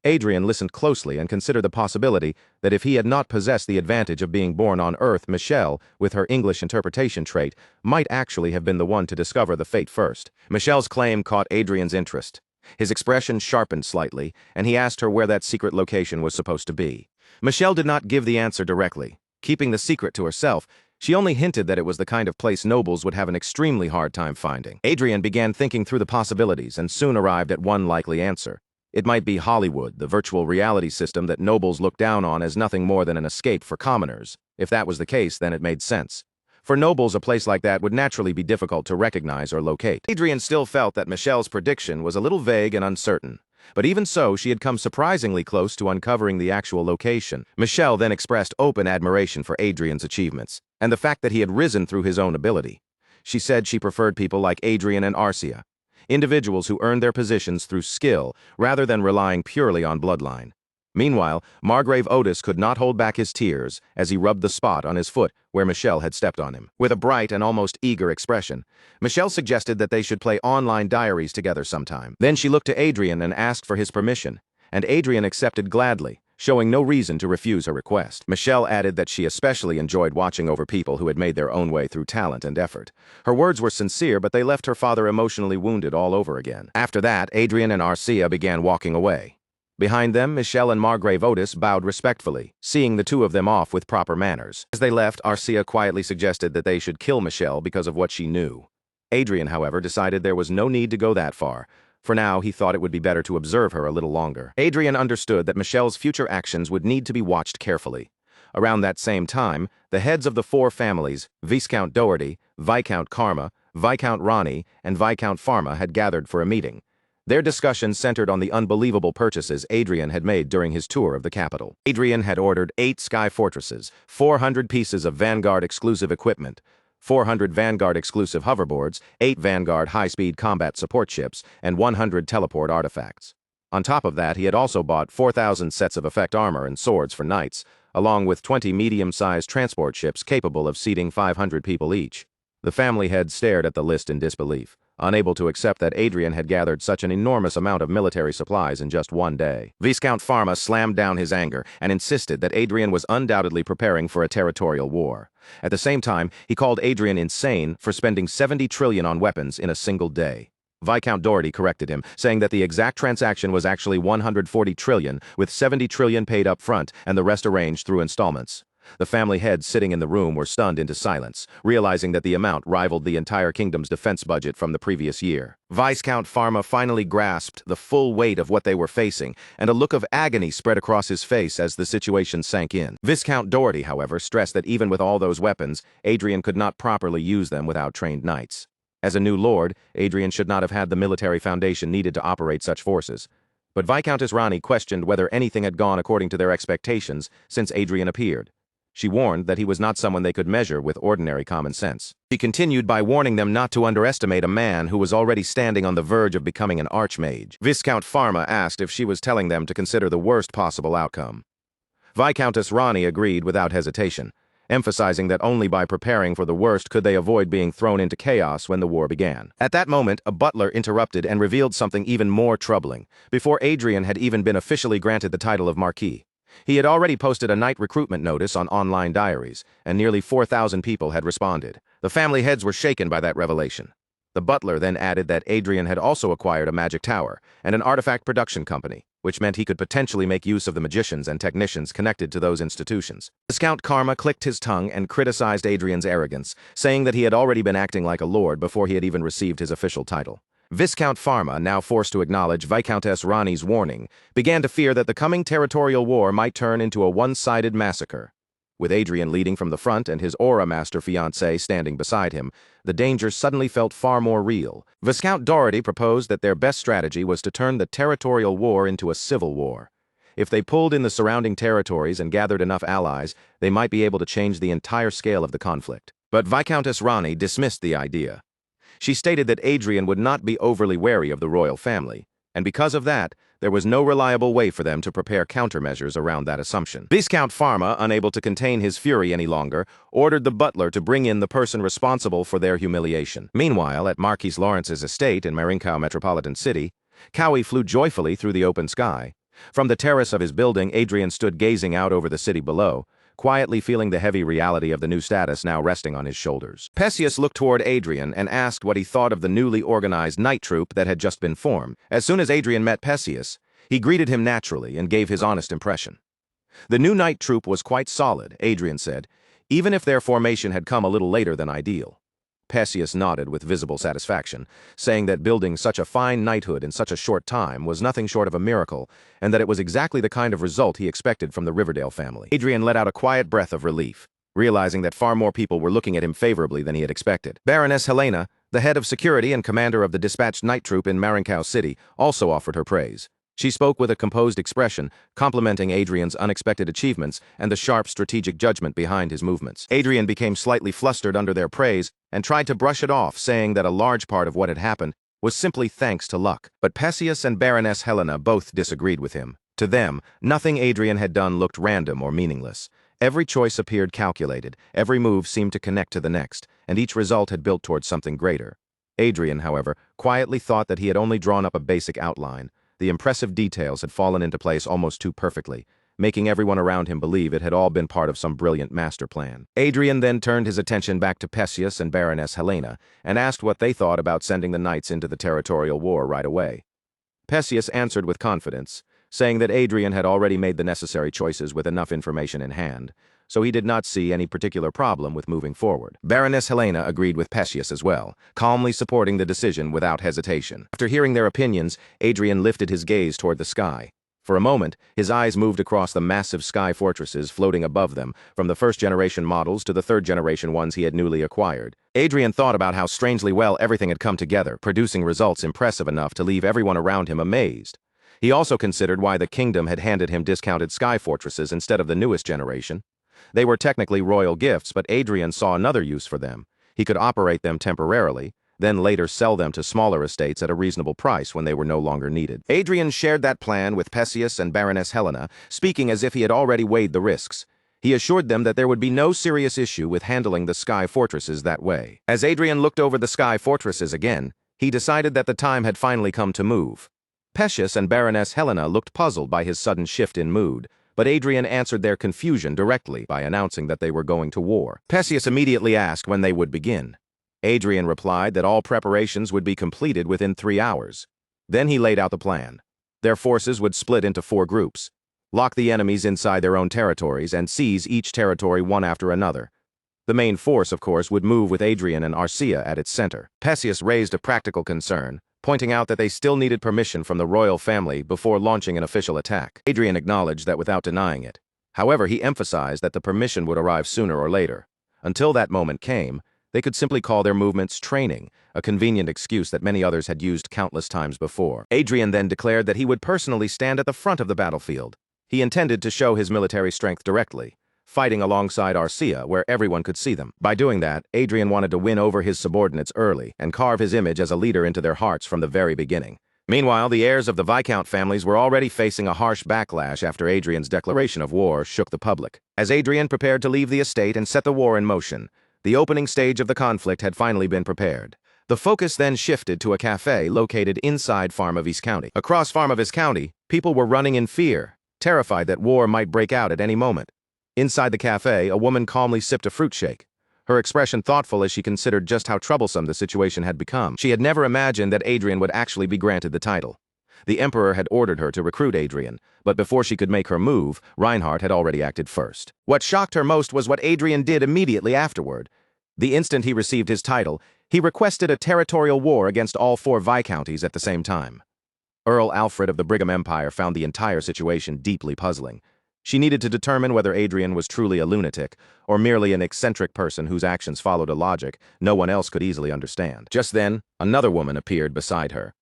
Adrien listened closely and considered the possibility that if he had not possessed the advantage of being born on Earth, Michelle, with her English interpretation trait, might actually have been the one to discover the fate first. Michelle's claim caught Adrien's interest. His expression sharpened slightly, and he asked her where that secret location was supposed to be. Michelle did not give the answer directly. Keeping the secret to herself, she only hinted that it was the kind of place nobles would have an extremely hard time finding. Adrien began thinking through the possibilities and soon arrived at one likely answer. It might be Hollywood, the virtual reality system that nobles look down on as nothing more than an escape for commoners. If that was the case, then it made sense. For nobles, a place like that would naturally be difficult to recognize or locate. Adrien still felt that Michelle's prediction was a little vague and uncertain. But even so, she had come surprisingly close to uncovering the actual location. Michelle then expressed open admiration for Adrien's achievements, and the fact that he had risen through his own ability. She said she preferred people like Adrien and Arcia, individuals who earned their positions through skill rather than relying purely on bloodline. Meanwhile, Margrave Otis could not hold back his tears as he rubbed the spot on his foot where Michelle had stepped on him. With a bright and almost eager expression, Michelle suggested that they should play online diaries together sometime. Then she looked to Adrien and asked for his permission, and Adrien accepted gladly, showing no reason to refuse her request. Michelle added that she especially enjoyed watching over people who had made their own way through talent and effort. Her words were sincere, but they left her father emotionally wounded all over again. After that, Adrien and Arcia began walking away. Behind them, Michelle and Margrave Otis bowed respectfully, seeing the two of them off with proper manners. As they left, Arcia quietly suggested that they should kill Michelle because of what she knew. Adrien, however, decided there was no need to go that far. For now, he thought it would be better to observe her a little longer. Adrien understood that Michelle's future actions would need to be watched carefully. Around that same time, the heads of the four families, Viscount Doherty, Viscount Karma, Viscount Ronnie, and Viscount Pharma had gathered for a meeting. Their discussion centered on the unbelievable purchases Adrien had made during his tour of the capital. Adrien had ordered 8 sky fortresses, 400 pieces of Vanguard exclusive equipment, 400 Vanguard exclusive hoverboards, 8 Vanguard high-speed combat support ships, and 100 teleport artifacts. On top of that, he had also bought 4,000 sets of effect armor and swords for knights, along with 20 medium-sized transport ships capable of seating 500 people each. The family head stared at the list in disbelief, unable to accept that Adrien had gathered such an enormous amount of military supplies in just one day. Viscount Pharma slammed down his anger and insisted that Adrien was undoubtedly preparing for a territorial war. At the same time, he called Adrien insane for spending 70 trillion on weapons in a single day. Viscount Doherty corrected him, saying that the exact transaction was actually 140 trillion, with 70 trillion paid up front and the rest arranged through installments. The family heads sitting in the room were stunned into silence, realizing that the amount rivaled the entire kingdom's defense budget from the previous year. Viscount Pharma finally grasped the full weight of what they were facing, and a look of agony spread across his face as the situation sank in. Viscount Doherty, however, stressed that even with all those weapons, Adrien could not properly use them without trained knights. As a new lord, Adrien should not have had the military foundation needed to operate such forces. But Viscountess Rani questioned whether anything had gone according to their expectations since Adrien appeared. She warned that he was not someone they could measure with ordinary common sense. She continued by warning them not to underestimate a man who was already standing on the verge of becoming an archmage. Viscount Pharma asked if she was telling them to consider the worst possible outcome. Viscountess Rani agreed without hesitation, emphasizing that only by preparing for the worst could they avoid being thrown into chaos when the war began. At that moment, a butler interrupted and revealed something even more troubling, before Adrien had even been officially granted the title of Marquis. He had already posted a knight recruitment notice on online diaries, and nearly 4,000 people had responded. The family heads were shaken by that revelation. The butler then added that Adrien had also acquired a magic tower and an artifact production company, which meant he could potentially make use of the magicians and technicians connected to those institutions. Viscount Karma clicked his tongue and criticized Adrien's arrogance, saying that he had already been acting like a lord before he had even received his official title. Viscount Pharma, now forced to acknowledge Viscountess Rani's warning, began to fear that the coming territorial war might turn into a one-sided massacre. With Adrien leading from the front and his Aura Master fiancé standing beside him, the danger suddenly felt far more real. Viscount Doherty proposed that their best strategy was to turn the territorial war into a civil war. If they pulled in the surrounding territories and gathered enough allies, they might be able to change the entire scale of the conflict. But Viscountess Rani dismissed the idea. She stated that Adrien would not be overly wary of the royal family. and because of that, there was no reliable way for them to prepare countermeasures around that assumption. Viscount Pharma, unable to contain his fury any longer, ordered the butler to bring in the person responsible for their humiliation. Meanwhile, at Marquis Lawrence's estate in Marincao Metropolitan City, Cowie flew joyfully through the open sky. From the terrace of his building, Adrien stood gazing out over the city below, quietly feeling the heavy reality of the new status now resting on his shoulders. Perseus looked toward Adrien and asked what he thought of the newly organized night troupe that had just been formed. As soon as Adrien met Perseus, he greeted him naturally and gave his honest impression. The new night troupe was quite solid, Adrien said, even if their formation had come a little later than ideal. Perseus nodded with visible satisfaction, saying that building such a fine knighthood in such a short time was nothing short of a miracle, and that it was exactly the kind of result he expected from the Riverdale family. Adrien let out a quiet breath of relief, realizing that far more people were looking at him favorably than he had expected. Baroness Helena, the head of security and commander of the dispatched night troop in Marincao City, also offered her praise. She spoke with a composed expression, complimenting Adrien's unexpected achievements and the sharp strategic judgment behind his movements. Adrien became slightly flustered under their praise and tried to brush it off, saying that a large part of what had happened was simply thanks to luck. But Perseus and Baroness Helena both disagreed with him. To them, nothing Adrien had done looked random or meaningless. Every choice appeared calculated, every move seemed to connect to the next, and each result had built towards something greater. Adrien, however, quietly thought that he had only drawn up a basic outline. The impressive details had fallen into place almost too perfectly, making everyone around him believe it had all been part of some brilliant master plan. Adrien then turned his attention back to Perseus and Baroness Helena and asked what they thought about sending the knights into the territorial war right away. Perseus answered with confidence, saying that Adrien had already made the necessary choices with enough information in hand, so he did not see any particular problem with moving forward. Baroness Helena agreed with Perseus as well, calmly supporting the decision without hesitation. After hearing their opinions, Adrien lifted his gaze toward the sky. For a moment, his eyes moved across the massive sky fortresses floating above them, from the first-generation models to the third-generation ones he had newly acquired. Adrien thought about how strangely well everything had come together, producing results impressive enough to leave everyone around him amazed. He also considered why the kingdom had handed him discounted sky fortresses instead of the newest generation. They were technically royal gifts, but Adrien saw another use for them. He could operate them temporarily, then later sell them to smaller estates at a reasonable price when they were no longer needed. Adrien shared that plan with Perseus and Baroness Helena, speaking as if he had already weighed the risks. He assured them that there would be no serious issue with handling the sky fortresses that way. As Adrien looked over the sky fortresses again, he decided that the time had finally come to move. Perseus and Baroness Helena looked puzzled by his sudden shift in mood, but Adrien answered their confusion directly by announcing that they were going to war. Perseus immediately asked when they would begin. Adrien replied that all preparations would be completed within 3 hours. Then he laid out the plan. Their forces would split into 4 groups, lock the enemies inside their own territories, and seize each territory one after another. The main force, of course, would move with Adrien and Arcia at its center. Perseus raised a practical concern, pointing out that they still needed permission from the royal family before launching an official attack. Adrien acknowledged that without denying it. However, he emphasized that the permission would arrive sooner or later. Until that moment came, they could simply call their movements training, a convenient excuse that many others had used countless times before. Adrien then declared that he would personally stand at the front of the battlefield. He intended to show his military strength directly, fighting alongside Arcia where everyone could see them. By doing that, Adrien wanted to win over his subordinates early and carve his image as a leader into their hearts from the very beginning. Meanwhile, the heirs of the Viscount families were already facing a harsh backlash after Adrien's declaration of war shook the public. As Adrien prepared to leave the estate and set the war in motion, the opening stage of the conflict had finally been prepared. The focus then shifted to a cafe located inside Pharmavis County. Across Pharmavis County, people were running in fear, terrified that war might break out at any moment. Inside the cafe, a woman calmly sipped a fruit shake, her expression thoughtful as she considered just how troublesome the situation had become. She had never imagined that Adrien would actually be granted the title. The Emperor had ordered her to recruit Adrien, but before she could make her move, Reinhardt had already acted first. What shocked her most was what Adrien did immediately afterward. The instant he received his title, he requested a territorial war against all 4 viscounties at the same time. Earl Alfred of the Brigham Empire found the entire situation deeply puzzling. She needed to determine whether Adrien was truly a lunatic, or merely an eccentric person whose actions followed a logic no one else could easily understand. Just then, another woman appeared beside her.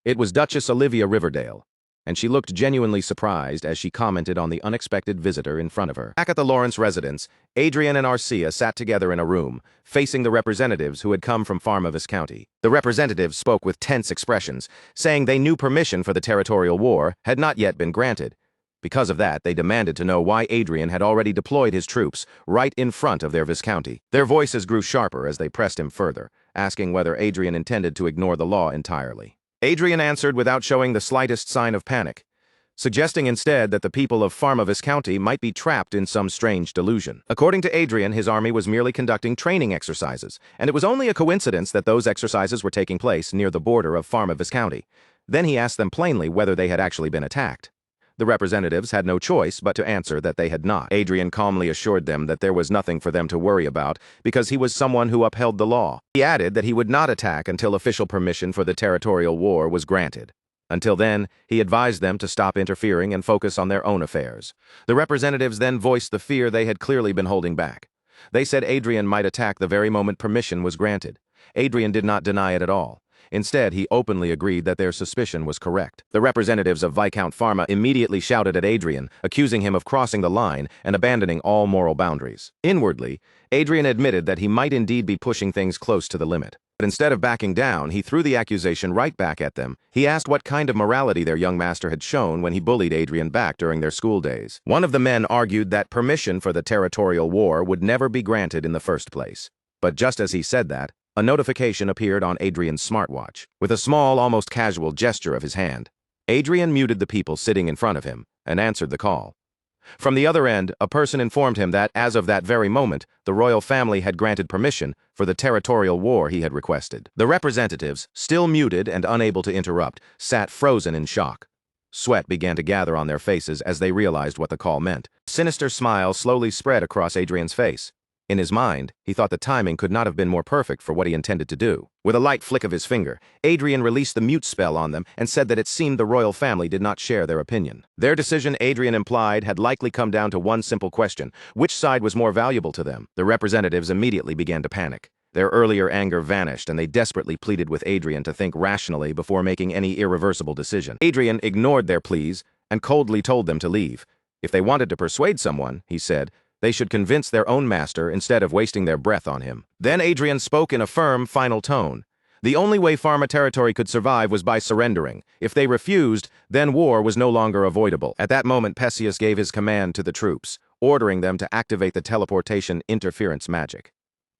It was Duchess Olivia Riverdale, and she looked genuinely surprised as she commented on the unexpected visitor in front of her. Back at the Lawrence residence, Adrien and Arcia sat together in a room, facing the representatives who had come from Farmavis County. The representatives spoke with tense expressions, saying they knew permission for the territorial war had not yet been granted. Because of that, they demanded to know why Adrien had already deployed his troops right in front of their Viscounty. Their voices grew sharper as they pressed him further, asking whether Adrien intended to ignore the law entirely. Adrien answered without showing the slightest sign of panic, suggesting instead that the people of Farmavis County might be trapped in some strange delusion. According to Adrien, his army was merely conducting training exercises, and it was only a coincidence that those exercises were taking place near the border of Farmavis County. Then he asked them plainly whether they had actually been attacked. The representatives had no choice but to answer that they had not. Adrien calmly assured them that there was nothing for them to worry about because he was someone who upheld the law. He added that he would not attack until official permission for the territorial war was granted. Until then, he advised them to stop interfering and focus on their own affairs. The representatives then voiced the fear they had clearly been holding back. They said Adrien might attack the very moment permission was granted. Adrien did not deny it at all. Instead, he openly agreed that their suspicion was correct. The representatives of Viscount Pharma immediately shouted at Adrien, accusing him of crossing the line and abandoning all moral boundaries. Inwardly, Adrien admitted that he might indeed be pushing things close to the limit. But instead of backing down, he threw the accusation right back at them. He asked what kind of morality their young master had shown when he bullied Adrien back during their school days. One of the men argued that permission for the territorial war would never be granted in the first place. But just as he said that, a notification appeared on Adrien's smartwatch. With a small, almost casual gesture of his hand, Adrien muted the people sitting in front of him and answered the call. From the other end, a person informed him that, as of that very moment, the royal family had granted permission for the territorial war he had requested. The representatives, still muted and unable to interrupt, sat frozen in shock. Sweat began to gather on their faces as they realized what the call meant. A sinister smile slowly spread across Adrien's face. In his mind, he thought the timing could not have been more perfect for what he intended to do. With a light flick of his finger, Adrien released the mute spell on them and said that it seemed the royal family did not share their opinion. Their decision, Adrien implied, had likely come down to one simple question: which side was more valuable to them? The representatives immediately began to panic. Their earlier anger vanished, and they desperately pleaded with Adrien to think rationally before making any irreversible decision. Adrien ignored their pleas and coldly told them to leave. If they wanted to persuade someone, he said, they should convince their own master instead of wasting their breath on him. Then Adrien spoke in a firm, final tone. The only way Pharma territory could survive was by surrendering. If they refused, then war was no longer avoidable. At that moment, Perseus gave his command to the troops, ordering them to activate the teleportation interference magic.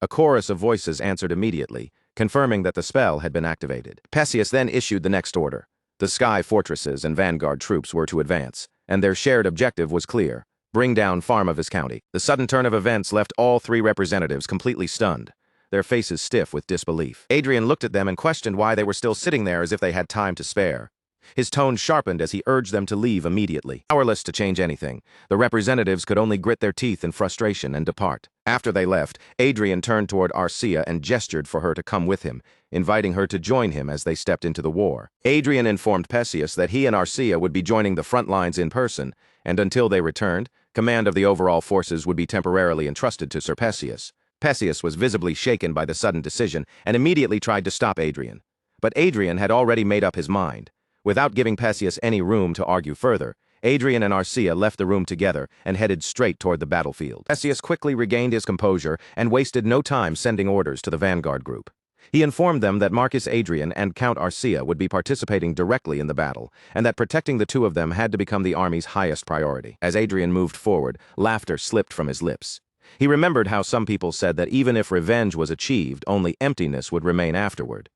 A chorus of voices answered immediately, confirming that the spell had been activated. Perseus then issued the next order. The Sky Fortresses and Vanguard troops were to advance, and their shared objective was clear: bring down Farmavis County. The sudden turn of events left all three representatives completely stunned, their faces stiff with disbelief. Adrien looked at them and questioned why they were still sitting there as if they had time to spare. His tone sharpened as he urged them to leave immediately. Powerless to change anything, the representatives could only grit their teeth in frustration and depart. After they left, Adrien turned toward Arcia and gestured for her to come with him, inviting her to join him as they stepped into the war. Adrien informed Perseus that he and Arcia would be joining the front lines in person, and until they returned, command of the overall forces would be temporarily entrusted to Sir Perseus. Perseus was visibly shaken by the sudden decision and immediately tried to stop Adrien. But Adrien had already made up his mind. Without giving Perseus any room to argue further, Adrien and Arcia left the room together and headed straight toward the battlefield. Perseus quickly regained his composure and wasted no time sending orders to the Vanguard group. He informed them that Marcus Adrien and Count Arcia would be participating directly in the battle, and that protecting the two of them had to become the army's highest priority. As Adrien moved forward, laughter slipped from his lips. He remembered how some people said that even if revenge was achieved, only emptiness would remain afterward.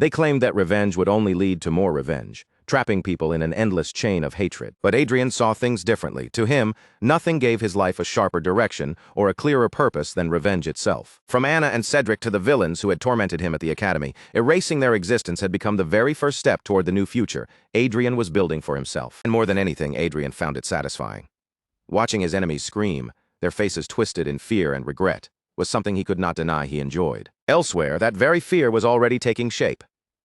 They claimed that revenge would only lead to more revenge, trapping people in an endless chain of hatred. But Adrien saw things differently. To him, nothing gave his life a sharper direction or a clearer purpose than revenge itself. From Anna and Cedric to the villains who had tormented him at the academy, erasing their existence had become the very first step toward the new future Adrien was building for himself. And more than anything, Adrien found it satisfying. Watching his enemies scream, their faces twisted in fear and regret, was something he could not deny he enjoyed. Elsewhere, that very fear was already taking shape.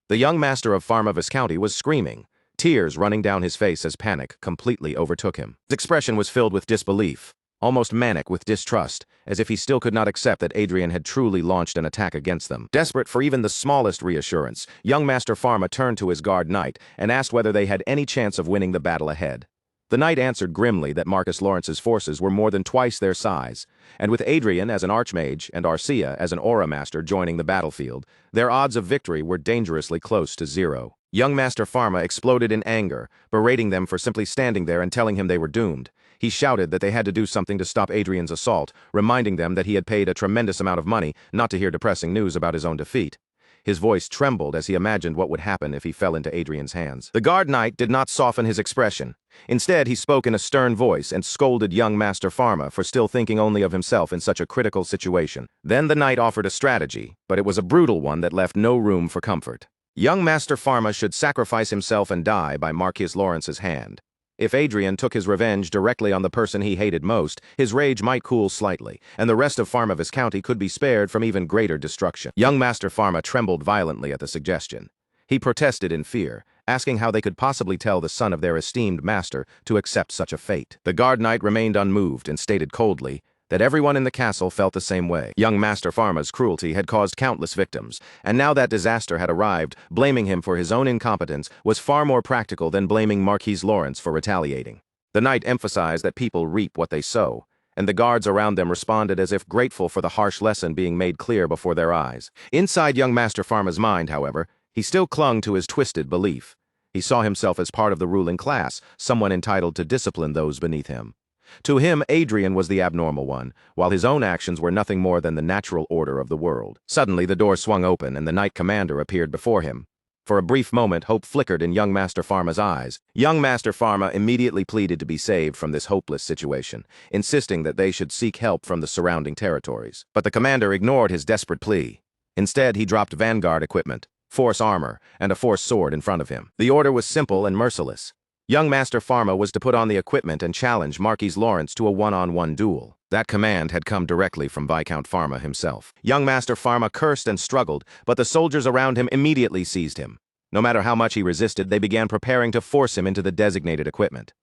The young master of Farmavis County was screaming, tears running down his face as panic completely overtook him. His expression was filled with disbelief. almost manic with distrust, as if he still could not accept that Adrien had truly launched an attack against them. Desperate for even the smallest reassurance, young Master Pharma turned to his guard knight and asked whether they had any chance of winning the battle ahead. The knight answered grimly that Marcus Lawrence's forces were more than twice their size, and with Adrien as an archmage and Arcia as an aura master joining the battlefield, their odds of victory were dangerously close to zero. Young Master Pharma exploded in anger, berating them for simply standing there and telling him they were doomed. He shouted that they had to do something to stop Adrien's assault, reminding them that he had paid a tremendous amount of money not to hear depressing news about his own defeat. His voice trembled as he imagined what would happen if he fell into Adrien's hands. The guard knight did not soften his expression. Instead, he spoke in a stern voice and scolded young Master Pharma for still thinking only of himself in such a critical situation. Then the knight offered a strategy, but it was a brutal one that left no room for comfort. Young Master Pharma should sacrifice himself and die by Marquis Lawrence's hand. If Adrien took his revenge directly on the person he hated most, his rage might cool slightly, and the rest of Pharma Viscounty could be spared from even greater destruction. Young Master Pharma trembled violently at the suggestion. He protested in fear, asking how they could possibly tell the son of their esteemed master to accept such a fate. The guard knight remained unmoved and stated coldly that everyone in the castle felt the same way. Young Master Pharma's cruelty had caused countless victims, and now that disaster had arrived, blaming him for his own incompetence was far more practical than blaming Marquis Lawrence for retaliating. The knight emphasized that people reap what they sow, and the guards around them responded as if grateful for the harsh lesson being made clear before their eyes. Inside young Master Pharma's mind, however, he still clung to his twisted belief. He saw himself as part of the ruling class, someone entitled to discipline those beneath him. To him, Adrien was the abnormal one, while his own actions were nothing more than the natural order of the world. Suddenly, the door swung open and the knight commander appeared before him. For a brief moment, hope flickered in young Master Pharma's eyes. Young Master Pharma immediately pleaded to be saved from this hopeless situation, insisting that they should seek help from the surrounding territories. But the commander ignored his desperate plea. Instead, he dropped vanguard equipment, force armor, and a force sword in front of him. The order was simple and merciless. Young Master Pharma was to put on the equipment and challenge Marquis Lawrence to a one-on-one duel. That command had come directly from Viscount Pharma himself. Young Master Pharma cursed and struggled, but the soldiers around him immediately seized him. No matter how much he resisted, they began preparing to force him into the designated equipment.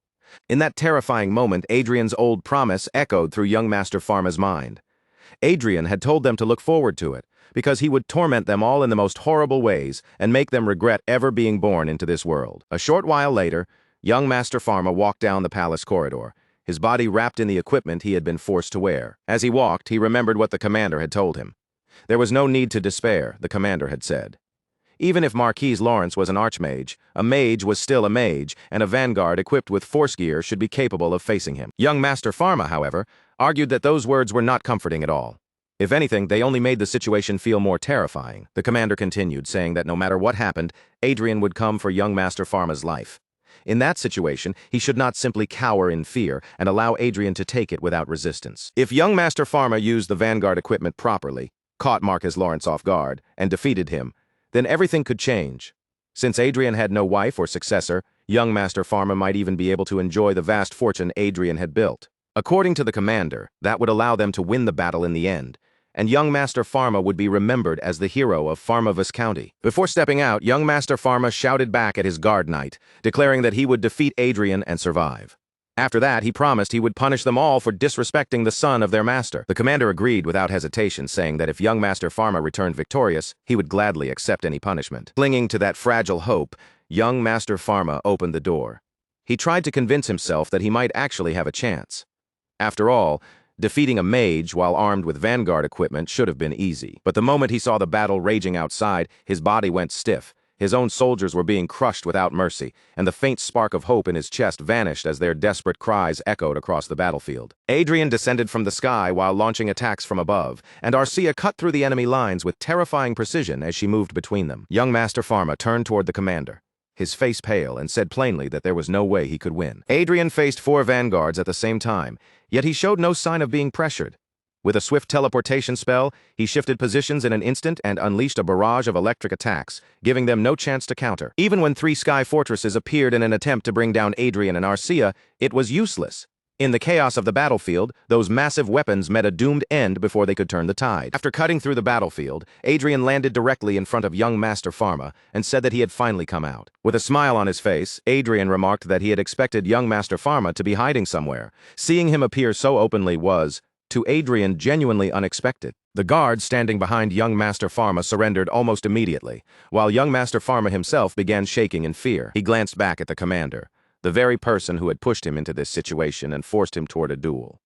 In that terrifying moment, Adrien's old promise echoed through young Master Pharma's mind. Adrien had told them to look forward to it, because he would torment them all in the most horrible ways and make them regret ever being born into this world. A short while later, young Master Pharma walked down the palace corridor, his body wrapped in the equipment he had been forced to wear. As he walked, he remembered what the commander had told him. There was no need to despair, the commander had said. Even if Marquis Lawrence was an archmage, a mage was still a mage, and a vanguard equipped with force gear should be capable of facing him. Young Master Pharma, however, argued that those words were not comforting at all. If anything, they only made the situation feel more terrifying. The commander continued, saying that no matter what happened, Adrien would come for young Master Pharma's life. In that situation, he should not simply cower in fear and allow Adrien to take it without resistance. If young Master Pharma used the vanguard equipment properly, caught Marcus Lawrence off guard, and defeated him, then everything could change. Since Adrien had no wife or successor, young Master Pharma might even be able to enjoy the vast fortune Adrien had built. According to the commander, that would allow them to win the battle in the end, and young Master Pharma would be remembered as the hero of Pharma Viscounty. Before stepping out, young Master Pharma shouted back at his guard knight, declaring that he would defeat Adrien and survive. After that, he promised he would punish them all for disrespecting the son of their master. The commander agreed without hesitation, saying that if young Master Pharma returned victorious, he would gladly accept any punishment. Clinging to that fragile hope, young Master Pharma opened the door. He tried to convince himself that he might actually have a chance. After all, defeating a mage while armed with vanguard equipment should have been easy. But the moment he saw the battle raging outside, his body went stiff. His own soldiers were being crushed without mercy, and the faint spark of hope in his chest vanished as their desperate cries echoed across the battlefield. Adrien descended from the sky while launching attacks from above, and Arcia cut through the enemy lines with terrifying precision as she moved between them. Young Master Pharma turned toward the commander, his face pale, and said plainly that there was no way he could win. Adrien faced 4 vanguards at the same time, yet he showed no sign of being pressured. With a swift teleportation spell, he shifted positions in an instant and unleashed a barrage of electric attacks, giving them no chance to counter. Even when 3 sky fortresses appeared in an attempt to bring down Adrien and Arcia, it was useless. In the chaos of the battlefield, those massive weapons met a doomed end before they could turn the tide. After cutting through the battlefield, Adrien landed directly in front of young Master Pharma and said that he had finally come out. With a smile on his face, Adrien remarked that he had expected young Master Pharma to be hiding somewhere. Seeing him appear so openly was, to Adrien, genuinely unexpected. The guards standing behind young Master Pharma surrendered almost immediately, while young Master Pharma himself began shaking in fear. He glanced back at the commander, the very person who had pushed him into this situation and forced him toward a duel.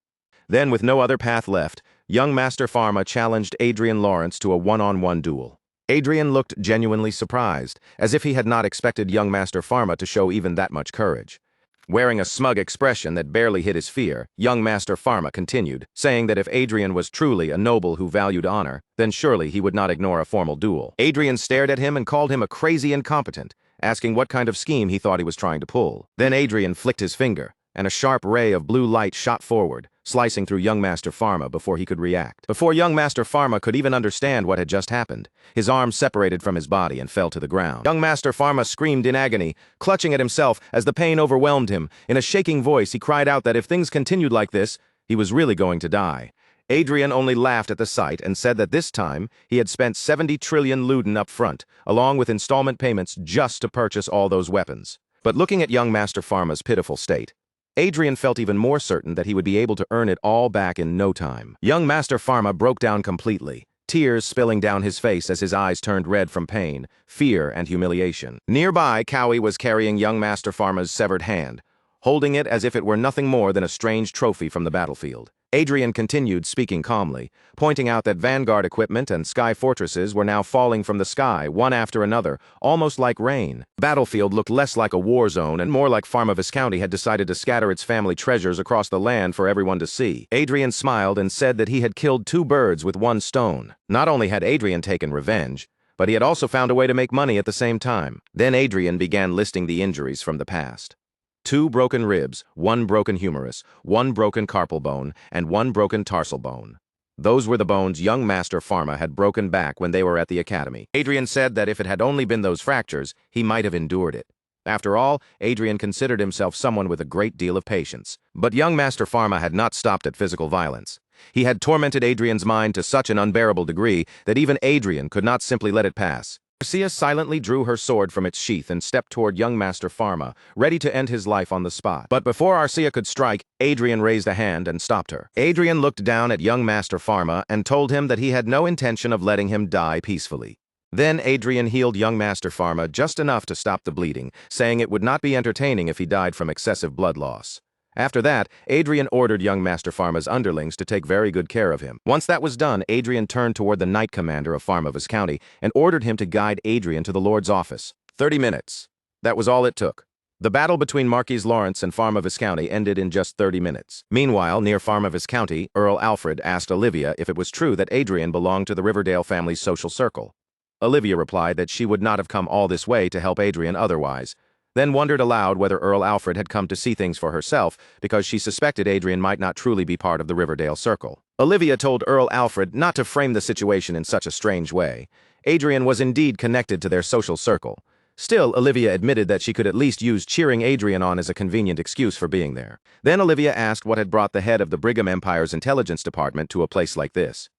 Then, with no other path left, young Master Pharma challenged Adrien Lawrence to a one-on-one duel. Adrien looked genuinely surprised, as if he had not expected young Master Pharma to show even that much courage. Wearing a smug expression that barely hid his fear, young Master Pharma continued, saying that if Adrien was truly a noble who valued honor, then surely he would not ignore a formal duel. Adrien stared at him and called him a crazy incompetent, asking what kind of scheme he thought he was trying to pull. Then Adrien flicked his finger, and a sharp ray of blue light shot forward, slicing through young Master Pharma before he could react. Before young Master Pharma could even understand what had just happened, his arm separated from his body and fell to the ground. Young Master Pharma screamed in agony, clutching at himself as the pain overwhelmed him. In a shaking voice, he cried out that if things continued like this, he was really going to die. Adrien only laughed at the sight and said that this time he had spent 70 trillion luden up front, along with installment payments just to purchase all those weapons. But looking at young Master Pharma's pitiful state, Adrien felt even more certain that he would be able to earn it all back in no time. Young Master Pharma broke down completely, tears spilling down his face as his eyes turned red from pain, fear, and humiliation. Nearby, Cowie was carrying young Master Pharma's severed hand, holding it as if it were nothing more than a strange trophy from the battlefield. Adrien continued, speaking calmly, pointing out that vanguard equipment and sky fortresses were now falling from the sky, one after another, almost like rain. The battlefield looked less like a war zone and more like Pharma Viscounty had decided to scatter its family treasures across the land for everyone to see. Adrien smiled and said that he had killed 2 birds with 1 stone. Not only had Adrien taken revenge, but he had also found a way to make money at the same time. Then Adrien began listing the injuries from the past. 2 broken ribs, 1 broken humerus, 1 broken carpal bone, and 1 broken tarsal bone. Those were the bones young Master Pharma had broken back when they were at the academy. Adrien said that if it had only been those fractures, he might have endured it. After all, Adrien considered himself someone with a great deal of patience. But young Master Pharma had not stopped at physical violence. He had tormented Adrien's mind to such an unbearable degree that even Adrien could not simply let it pass. Arcia silently drew her sword from its sheath and stepped toward young Master Pharma, ready to end his life on the spot. But before Arcia could strike, Adrien raised a hand and stopped her. Adrien looked down at young Master Pharma and told him that he had no intention of letting him die peacefully. Then Adrien healed young Master Pharma just enough to stop the bleeding, saying it would not be entertaining if he died from excessive blood loss. After that, Adrien ordered young Master Pharma's underlings to take very good care of him. Once that was done, Adrien turned toward the Knight Commander of Pharma Viscounty and ordered him to guide Adrien to the Lord's office. 30 minutes. That was all it took. The battle between Marquis Lawrence and Pharma Viscounty ended in just 30 minutes. Meanwhile, near Pharma Viscounty, Earl Alfred asked Olivia if it was true that Adrien belonged to the Riverdale family's social circle. Olivia replied that she would not have come all this way to help Adrien otherwise, then wondered aloud whether Earl Alfred had come to see things for herself because she suspected Adrien might not truly be part of the Riverdale circle. Olivia told Earl Alfred not to frame the situation in such a strange way. Adrien was indeed connected to their social circle. Still, Olivia admitted that she could at least use cheering Adrien on as a convenient excuse for being there. Then Olivia asked what had brought the head of the Brigham Empire's intelligence department to a place like this.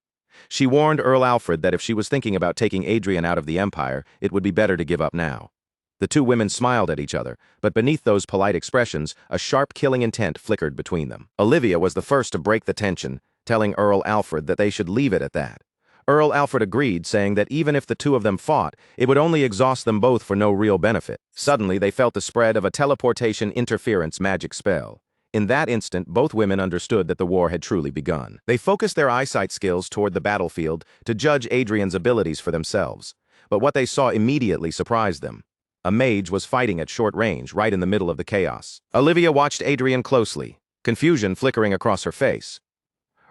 She warned Earl Alfred that if she was thinking about taking Adrien out of the Empire, it would be better to give up now. The 2 women smiled at each other, but beneath those polite expressions, a sharp killing intent flickered between them. Olivia was the first to break the tension, telling Earl Alfred that they should leave it at that. Earl Alfred agreed, saying that even if the 2 of them fought, it would only exhaust them both for no real benefit. Suddenly, they felt the spread of a teleportation interference magic spell. In that instant, both women understood that the war had truly begun. They focused their eyesight skills toward the battlefield to judge Adrien's abilities for themselves. But what they saw immediately surprised them. A mage was fighting at short range, right in the middle of the chaos. Olivia watched Adrien closely, confusion flickering across her face.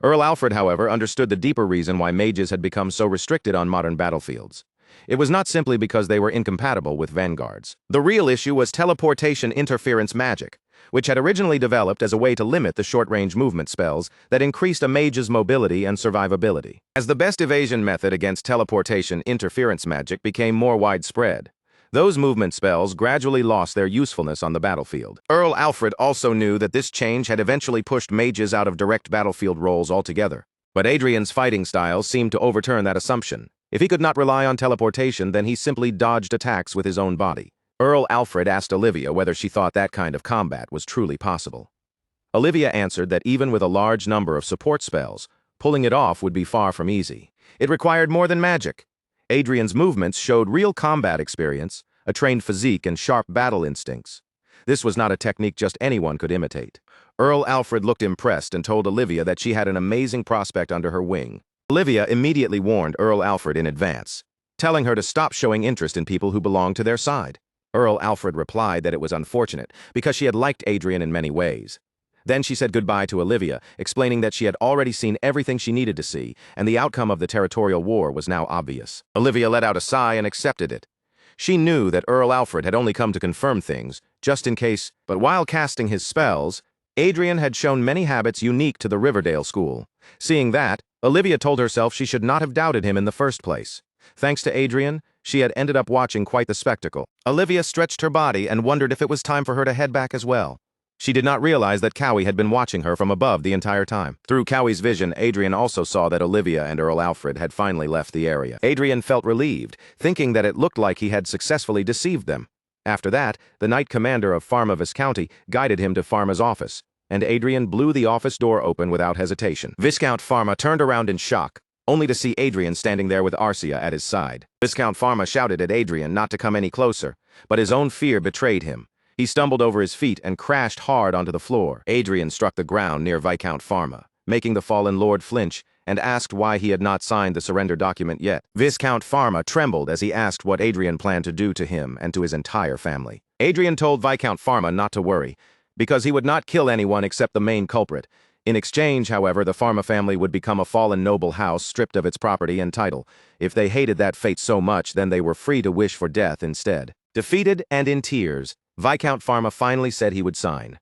Earl Alfred, however, understood the deeper reason why mages had become so restricted on modern battlefields. It was not simply because they were incompatible with vanguards. The real issue was teleportation interference magic, which had originally developed as a way to limit the short-range movement spells that increased a mage's mobility and survivability. As the best evasion method against teleportation interference magic became more widespread, Those movement spells gradually lost their usefulness on the battlefield. Earl Alfred also knew that this change had eventually pushed mages out of direct battlefield roles altogether. But Adrien's fighting style seemed to overturn that assumption. If he could not rely on teleportation, then he simply dodged attacks with his own body. Earl Alfred asked Olivia whether she thought that kind of combat was truly possible. Olivia answered that even with a large number of support spells, pulling it off would be far from easy. It required more than magic. Adrien's movements showed real combat experience, a trained physique, and sharp battle instincts. This was not a technique just anyone could imitate. Earl Alfred looked impressed and told Olivia that she had an amazing prospect under her wing. Olivia immediately warned Earl Alfred in advance, telling her to stop showing interest in people who belonged to their side. Earl Alfred replied that it was unfortunate because she had liked Adrien in many ways. Then she said goodbye to Olivia, explaining that she had already seen everything she needed to see, and the outcome of the territorial war was now obvious. Olivia let out a sigh and accepted it. She knew that Earl Alfred had only come to confirm things, just in case, but while casting his spells, Adrien had shown many habits unique to the Riverdale school. Seeing that, Olivia told herself she should not have doubted him in the first place. Thanks to Adrien, she had ended up watching quite the spectacle. Olivia stretched her body and wondered if it was time for her to head back as well. She did not realize that Cowie had been watching her from above the entire time. Through Cowie's vision, Adrien also saw that Olivia and Earl Alfred had finally left the area. Adrien felt relieved, thinking that it looked like he had successfully deceived them. After that, the Knight Commander of Pharma Viscounty guided him to Pharma's office, and Adrien blew the office door open without hesitation. Viscount Pharma turned around in shock, only to see Adrien standing there with Arcia at his side. Viscount Pharma shouted at Adrien not to come any closer, but his own fear betrayed him. He stumbled over his feet and crashed hard onto the floor. Adrien struck the ground near Viscount Pharma, making the fallen lord flinch, and asked why he had not signed the surrender document yet. Viscount Pharma trembled as he asked what Adrien planned to do to him and to his entire family. Adrien told Viscount Pharma not to worry, because he would not kill anyone except the main culprit. In exchange, however, the Pharma family would become a fallen noble house stripped of its property and title. If they hated that fate so much, then they were free to wish for death instead. Defeated and in tears, Viscount Pharma finally said he would sign.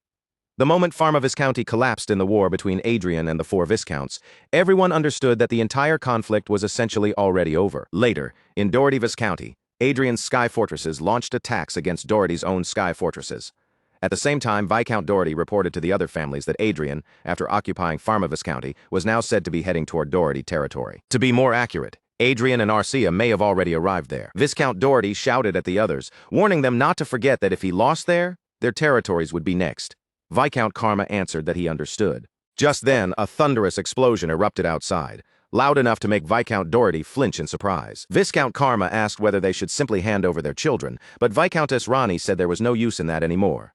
The moment Pharma Viscounty collapsed in the war between Adrien and the four Viscounts, everyone understood that the entire conflict was essentially already over. Later, in Doherty Viscounty, Adrien's sky fortresses launched attacks against Doherty's own sky fortresses. At the same time, Viscount Doherty reported to the other families that Adrien, after occupying Pharma Viscounty, was now said to be heading toward Doherty territory. To be more accurate, Adrien and Arcia may have already arrived there. Viscount Doherty shouted at the others, warning them not to forget that if he lost there, their territories would be next. Viscount Karma answered that he understood. Just then, a thunderous explosion erupted outside, loud enough to make Viscount Doherty flinch in surprise. Viscount Karma asked whether they should simply hand over their children, but Viscountess Rani said there was no use in that anymore.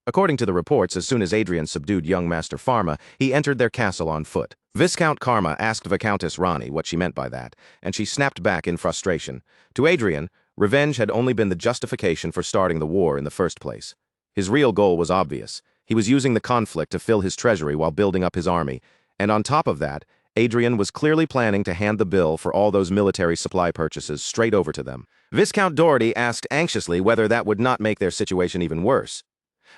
According to the reports, as soon as Adrien subdued young Master Pharma, he entered their castle on foot. Viscount Karma asked Viscountess Rani what she meant by that, and she snapped back in frustration. To Adrien, revenge had only been the justification for starting the war in the first place. His real goal was obvious. He was using the conflict to fill his treasury while building up his army, and on top of that, Adrien was clearly planning to hand the bill for all those military supply purchases straight over to them. Viscount Doherty asked anxiously whether that would not make their situation even worse.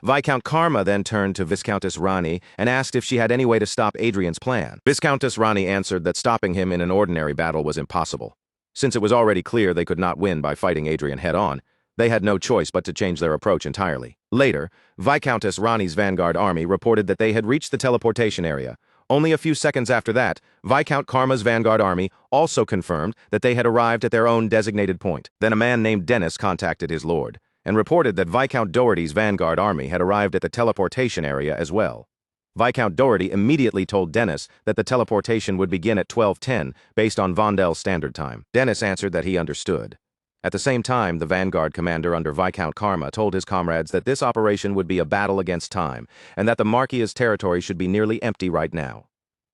Viscount Karma then turned to Viscountess Rani and asked if she had any way to stop Adrien's plan. Viscountess Rani answered that stopping him in an ordinary battle was impossible. Since it was already clear they could not win by fighting Adrien head-on, they had no choice but to change their approach entirely. Later, Viscountess Rani's vanguard army reported that they had reached the teleportation area. Only a few seconds after that, Viscount Karma's vanguard army also confirmed that they had arrived at their own designated point. Then a man named Dennis contacted his lord and reported that Viscount Doherty's vanguard army had arrived at the teleportation area as well. Viscount Doherty immediately told Dennis that the teleportation would begin at 12:10 based on Rondell's standard time. Dennis answered that he understood. At the same time, the vanguard commander under Viscount Karma told his comrades that this operation would be a battle against time, and that the Marquia's territory should be nearly empty right now.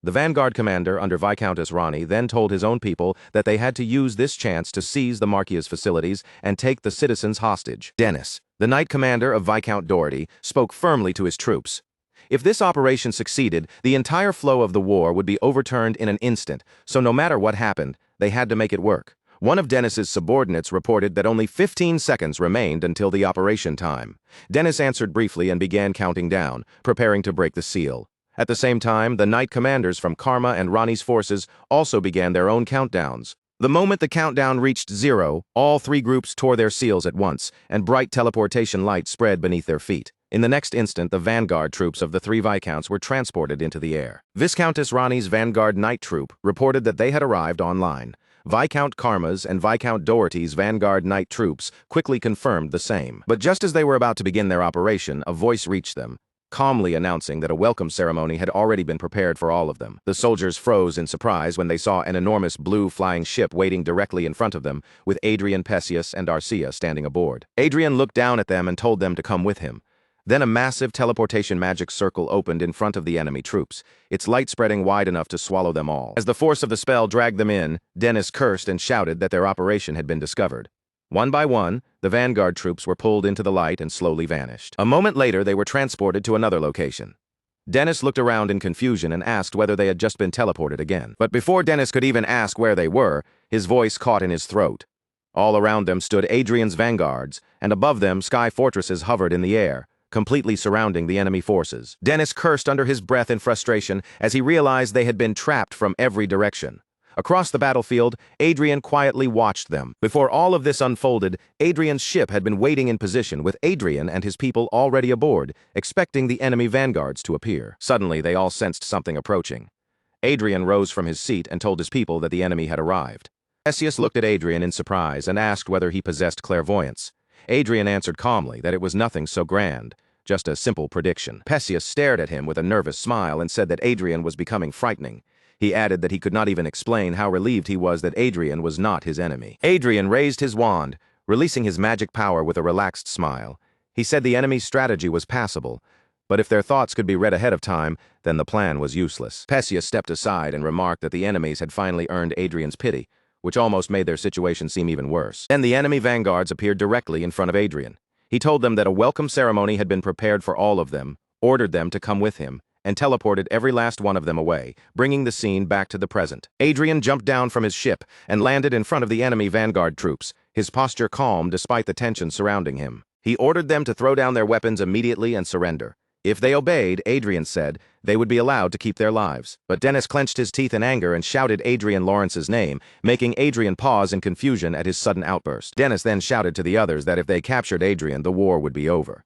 The vanguard commander under Viscountess Rani then told his own people that they had to use this chance to seize the Marquia's facilities and take the citizens hostage. Dennis, the knight commander of Viscount Doherty, spoke firmly to his troops. If this operation succeeded, the entire flow of the war would be overturned in an instant, so no matter what happened, they had to make it work. One of Dennis's subordinates reported that only 15 seconds remained until the operation time. Dennis answered briefly and began counting down, preparing to break the seal. At the same time, the knight commanders from Karma and Rani's forces also began their own countdowns. The moment the countdown reached 0, all three groups tore their seals at once, and bright teleportation light spread beneath their feet. In the next instant, the vanguard troops of the three Viscounts were transported into the air. Viscountess Rani's vanguard night troop reported that they had arrived online. Viscount Karma's and Viscount Doherty's vanguard night troops quickly confirmed the same. But just as they were about to begin their operation, a voice reached them, calmly announcing that a welcome ceremony had already been prepared for all of them. The soldiers froze in surprise when they saw an enormous blue flying ship waiting directly in front of them, with Adrien, Perseus, and Arcia standing aboard. Adrien looked down at them and told them to come with him. Then a massive teleportation magic circle opened in front of the enemy troops, its light spreading wide enough to swallow them all. As the force of the spell dragged them in, Dennis cursed and shouted that their operation had been discovered. One by one, the vanguard troops were pulled into the light and slowly vanished. A moment later, they were transported to another location. Dennis looked around in confusion and asked whether they had just been teleported again. But before Dennis could even ask where they were, his voice caught in his throat. All around them stood Adrien's vanguards, and above them sky fortresses hovered in the air, completely surrounding the enemy forces. Dennis cursed under his breath in frustration as he realized they had been trapped from every direction. Across the battlefield, Adrien quietly watched them. Before all of this unfolded, Adrien's ship had been waiting in position with Adrien and his people already aboard, expecting the enemy vanguards to appear. Suddenly, they all sensed something approaching. Adrien rose from his seat and told his people that the enemy had arrived. Perseus looked at Adrien in surprise and asked whether he possessed clairvoyance. Adrien answered calmly that it was nothing so grand, just a simple prediction. Perseus stared at him with a nervous smile and said that Adrien was becoming frightening. He added that he could not even explain how relieved he was that Adrien was not his enemy. Adrien raised his wand, releasing his magic power with a relaxed smile. He said the enemy's strategy was passable, but if their thoughts could be read ahead of time, then the plan was useless. Perseus stepped aside and remarked that the enemies had finally earned Adrien's pity, which almost made their situation seem even worse. Then the enemy vanguards appeared directly in front of Adrien. He told them that a welcome ceremony had been prepared for all of them, ordered them to come with him, and teleported every last one of them away, bringing the scene back to the present. Adrien jumped down from his ship and landed in front of the enemy vanguard troops, his posture calm despite the tension surrounding him. He ordered them to throw down their weapons immediately and surrender. If they obeyed, Adrien said, they would be allowed to keep their lives. But Dennis clenched his teeth in anger and shouted Adrien Lawrence's name, making Adrien pause in confusion at his sudden outburst. Dennis then shouted to the others that if they captured Adrien, the war would be over.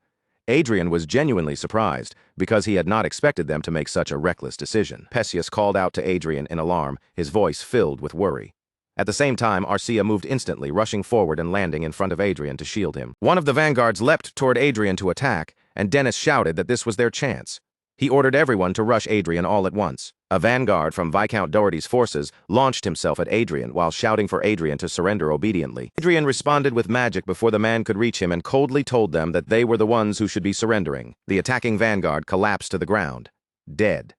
Adrien was genuinely surprised, because he had not expected them to make such a reckless decision. Perseus called out to Adrien in alarm, his voice filled with worry. At the same time, Arcia moved instantly, rushing forward and landing in front of Adrien to shield him. One of the vanguards leapt toward Adrien to attack, and Dennis shouted that this was their chance. He ordered everyone to rush Adrien all at once. A vanguard from Viscount Doherty's forces launched himself at Adrien while shouting for Adrien to surrender obediently. Adrien responded with magic before the man could reach him and coldly told them that they were the ones who should be surrendering. The attacking vanguard collapsed to the ground, dead.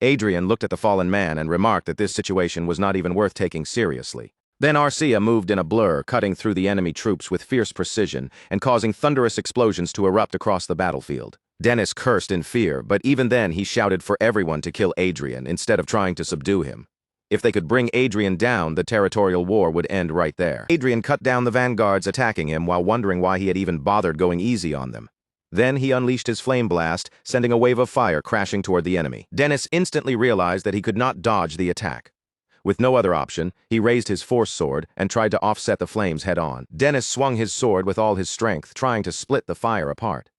Adrien looked at the fallen man and remarked that this situation was not even worth taking seriously. Then Arcia moved in a blur, cutting through the enemy troops with fierce precision and causing thunderous explosions to erupt across the battlefield. Dennis cursed in fear, but even then he shouted for everyone to kill Adrien instead of trying to subdue him. If they could bring Adrien down, the territorial war would end right there. Adrien cut down the vanguards attacking him while wondering why he had even bothered going easy on them. Then he unleashed his flame blast, sending a wave of fire crashing toward the enemy. Dennis instantly realized that he could not dodge the attack. With no other option, he raised his force sword and tried to offset the flames head-on. Dennis swung his sword with all his strength, trying to split the fire apart.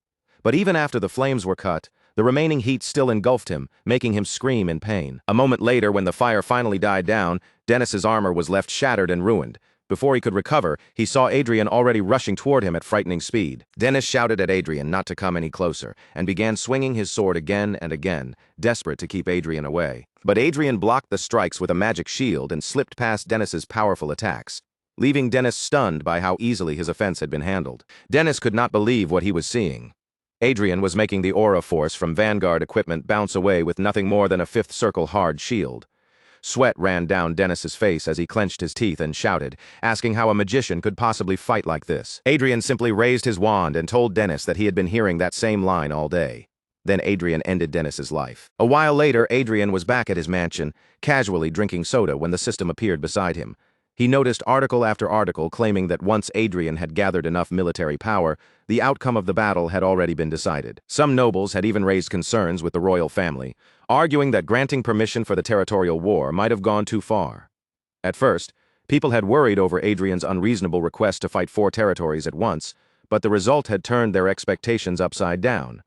But even after the flames were cut, the remaining heat still engulfed him, making him scream in pain. A moment later, when the fire finally died down, Dennis's armor was left shattered and ruined. Before he could recover, he saw Adrien already rushing toward him at frightening speed. Dennis shouted at Adrien not to come any closer, and began swinging his sword again and again, desperate to keep Adrien away. But Adrien blocked the strikes with a magic shield and slipped past Dennis's powerful attacks, leaving Dennis stunned by how easily his offense had been handled. Dennis could not believe what he was seeing. Adrien was making the aura force from Vanguard equipment bounce away with nothing more than a fifth circle hard shield. Sweat ran down Dennis's face as he clenched his teeth and shouted, asking how a magician could possibly fight like this. Adrien simply raised his wand and told Dennis that he had been hearing that same line all day. Then Adrien ended Dennis's life. A while later, Adrien was back at his mansion, casually drinking soda when the system appeared beside him. He noticed article after article claiming that once Adrien had gathered enough military power, the outcome of the battle had already been decided. Some nobles had even raised concerns with the royal family, arguing that granting permission for the territorial war might have gone too far. At first, People had worried over Adrien's unreasonable request to fight 4 territories at once, but the result had turned their expectations upside down.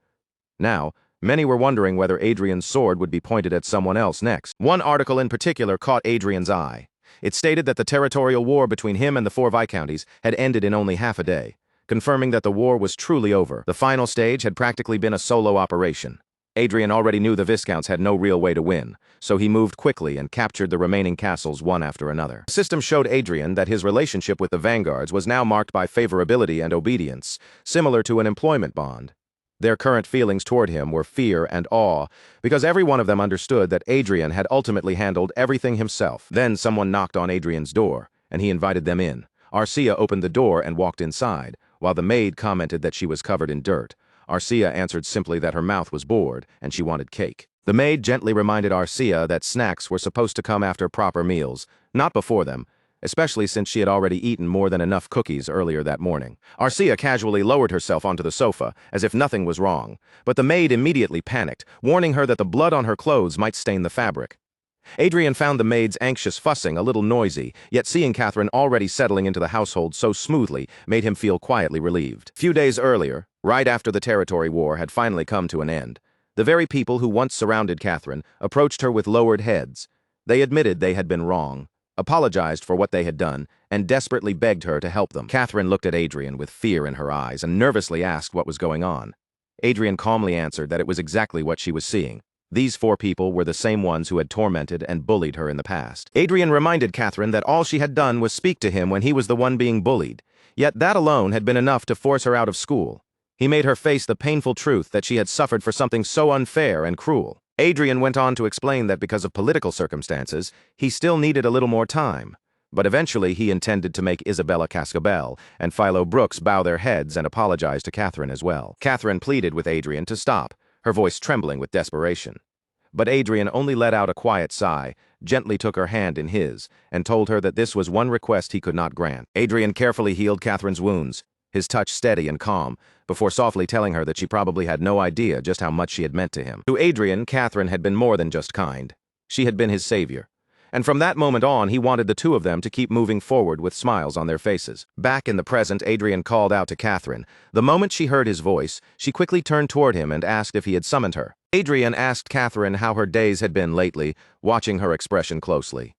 Now, many were wondering whether Adrien's sword would be pointed at someone else next. One article in particular caught Adrien's eye. It stated that the territorial war between him and the 4 viscounties had ended in only half a day, confirming that the war was truly over. The final stage had practically been a solo operation. Adrien already knew the viscounts had no real way to win, so he moved quickly and captured the remaining castles one after another. The system showed Adrien that his relationship with the vanguards was now marked by favorability and obedience, similar to an employment bond. Their current feelings toward him were fear and awe, because every one of them understood that Adrien had ultimately handled everything himself. Then someone knocked on Adrien's door, and he invited them in. Arcia opened the door and walked inside, while the maid commented that she was covered in dirt. Arcia answered simply that her mouth was bored, and she wanted cake. The maid gently reminded Arcia that snacks were supposed to come after proper meals, not before them, especially since she had already eaten more than enough cookies earlier that morning. Arcia casually lowered herself onto the sofa, as if nothing was wrong, but the maid immediately panicked, warning her that the blood on her clothes might stain the fabric. Adrien found the maid's anxious fussing a little noisy, yet seeing Catherine already settling into the household so smoothly made him feel quietly relieved. Few days earlier, right after the territory war had finally come to an end, the very people who once surrounded Catherine approached her with lowered heads. They admitted they had been wrong, apologized for what they had done, and desperately begged her to help them. Catherine looked at Adrien with fear in her eyes and nervously asked what was going on. Adrien calmly answered that it was exactly what she was seeing. These 4 people were the same ones who had tormented and bullied her in the past. Adrien reminded Catherine that all she had done was speak to him when he was the one being bullied, yet that alone had been enough to force her out of school. He made her face the painful truth that she had suffered for something so unfair and cruel. Adrien went on to explain that because of political circumstances, he still needed a little more time, but eventually he intended to make Isabella Cascabel and Philo Brooks bow their heads and apologize to Catherine as well. Catherine pleaded with Adrien to stop, her voice trembling with desperation. But Adrien only let out a quiet sigh, gently took her hand in his, and told her that this was one request he could not grant. Adrien carefully healed Catherine's wounds, his touch steady and calm, before softly telling her that she probably had no idea just how much she had meant to him. To Adrien, Catherine had been more than just kind. She had been his savior. And from that moment on, he wanted the 2 of them to keep moving forward with smiles on their faces. Back in the present, Adrien called out to Catherine. The moment she heard his voice, she quickly turned toward him and asked if he had summoned her. Adrien asked Catherine how her days had been lately, watching her expression closely.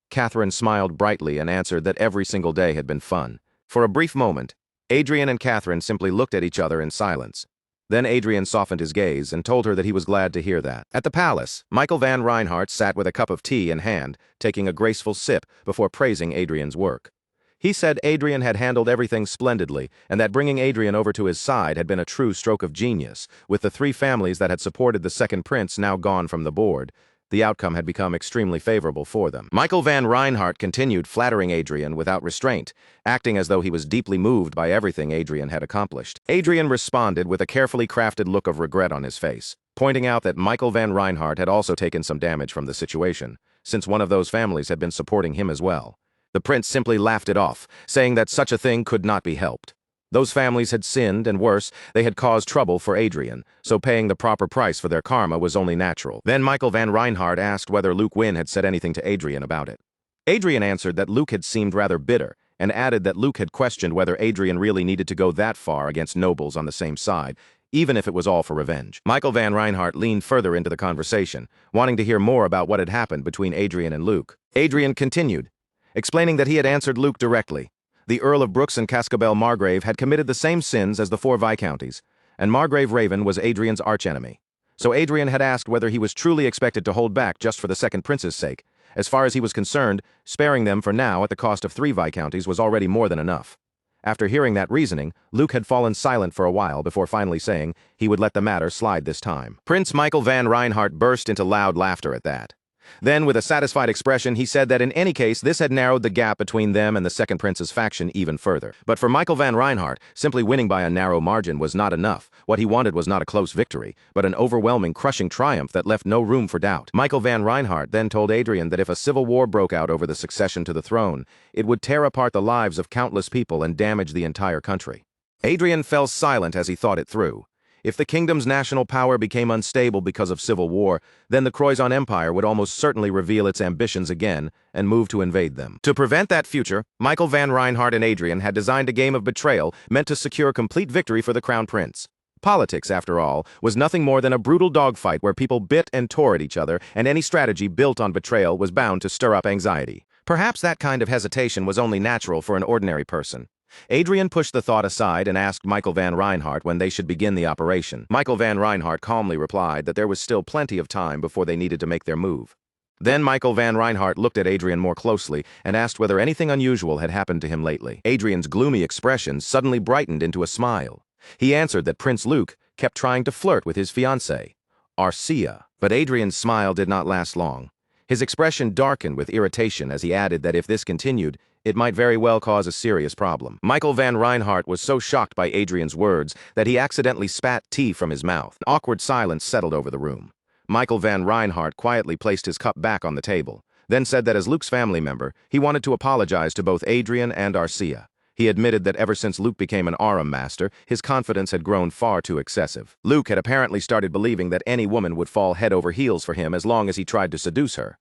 Catherine smiled brightly and answered that every single day had been fun. For a brief moment, Adrien and Catherine simply looked at each other in silence. Then Adrien softened his gaze and told her that he was glad to hear that. At the palace, Michael van Reinhardt sat with a cup of tea in hand, taking a graceful sip before praising Adrien's work. He said Adrien had handled everything splendidly, and that bringing Adrien over to his side had been a true stroke of genius. With the 3 families that had supported the second prince now gone from the board, the outcome had become extremely favorable for them. Michael van Reinhardt continued flattering Adrien without restraint, acting as though he was deeply moved by everything Adrien had accomplished. Adrien responded with a carefully crafted look of regret on his face, pointing out that Michael van Reinhardt had also taken some damage from the situation, since one of those families had been supporting him as well. The prince simply laughed it off, saying that such a thing could not be helped. Those families had sinned, and worse, they had caused trouble for Adrien, so paying the proper price for their karma was only natural. Then Michael van Reinhardt asked whether Luke Wynn had said anything to Adrien about it. Adrien answered that Luke had seemed rather bitter, and added that Luke had questioned whether Adrien really needed to go that far against nobles on the same side, even if it was all for revenge. Michael van Reinhardt leaned further into the conversation, wanting to hear more about what had happened between Adrien and Luke. Adrien continued, explaining that he had answered Luke directly. The Earl of Brooks and Cascabel Margrave had committed the same sins as the 4 viscounties, and Margrave Raven was Adrien's archenemy. So Adrien had asked whether he was truly expected to hold back just for the second prince's sake. As far as he was concerned, sparing them for now at the cost of 3 viscounties was already more than enough. After hearing that reasoning, Luke had fallen silent for a while before finally saying he would let the matter slide this time. Prince Michael van Reinhardt burst into loud laughter at that. Then, with a satisfied expression, he said that in any case, this had narrowed the gap between them and the second prince's faction even further. But for Michael van Reinhardt, simply winning by a narrow margin was not enough. What he wanted was not a close victory, but an overwhelming, crushing triumph that left no room for doubt. Michael van Reinhardt then told Adrien that if a civil war broke out over the succession to the throne, it would tear apart the lives of countless people and damage the entire country. Adrien fell silent as he thought it through. If the kingdom's national power became unstable because of civil war, then the Croissant Empire would almost certainly reveal its ambitions again and move to invade them. To prevent that future, Michael van Reinhardt and Adrien had designed a game of betrayal meant to secure complete victory for the Crown Prince. Politics, after all, was nothing more than a brutal dogfight where people bit and tore at each other, and any strategy built on betrayal was bound to stir up anxiety. Perhaps that kind of hesitation was only natural for an ordinary person. Adrien pushed the thought aside and asked Michael van Reinhardt when they should begin the operation. Michael van Reinhardt calmly replied that there was still plenty of time before they needed to make their move. Then Michael van Reinhardt looked at Adrien more closely and asked whether anything unusual had happened to him lately. Adrien's gloomy expression suddenly brightened into a smile. He answered that Prince Luke kept trying to flirt with his fiancée, Arcia. But Adrien's smile did not last long. His expression darkened with irritation as he added that if this continued, it might very well cause a serious problem. Michael van Reinhardt was so shocked by Adrien's words that he accidentally spat tea from his mouth. An awkward silence settled over the room. Michael van Reinhardt quietly placed his cup back on the table, then said that as Luke's family member, he wanted to apologize to both Adrien and Arcia. He admitted that ever since Luke became an Arum master, his confidence had grown far too excessive. Luke had apparently started believing that any woman would fall head over heels for him as long as he tried to seduce her.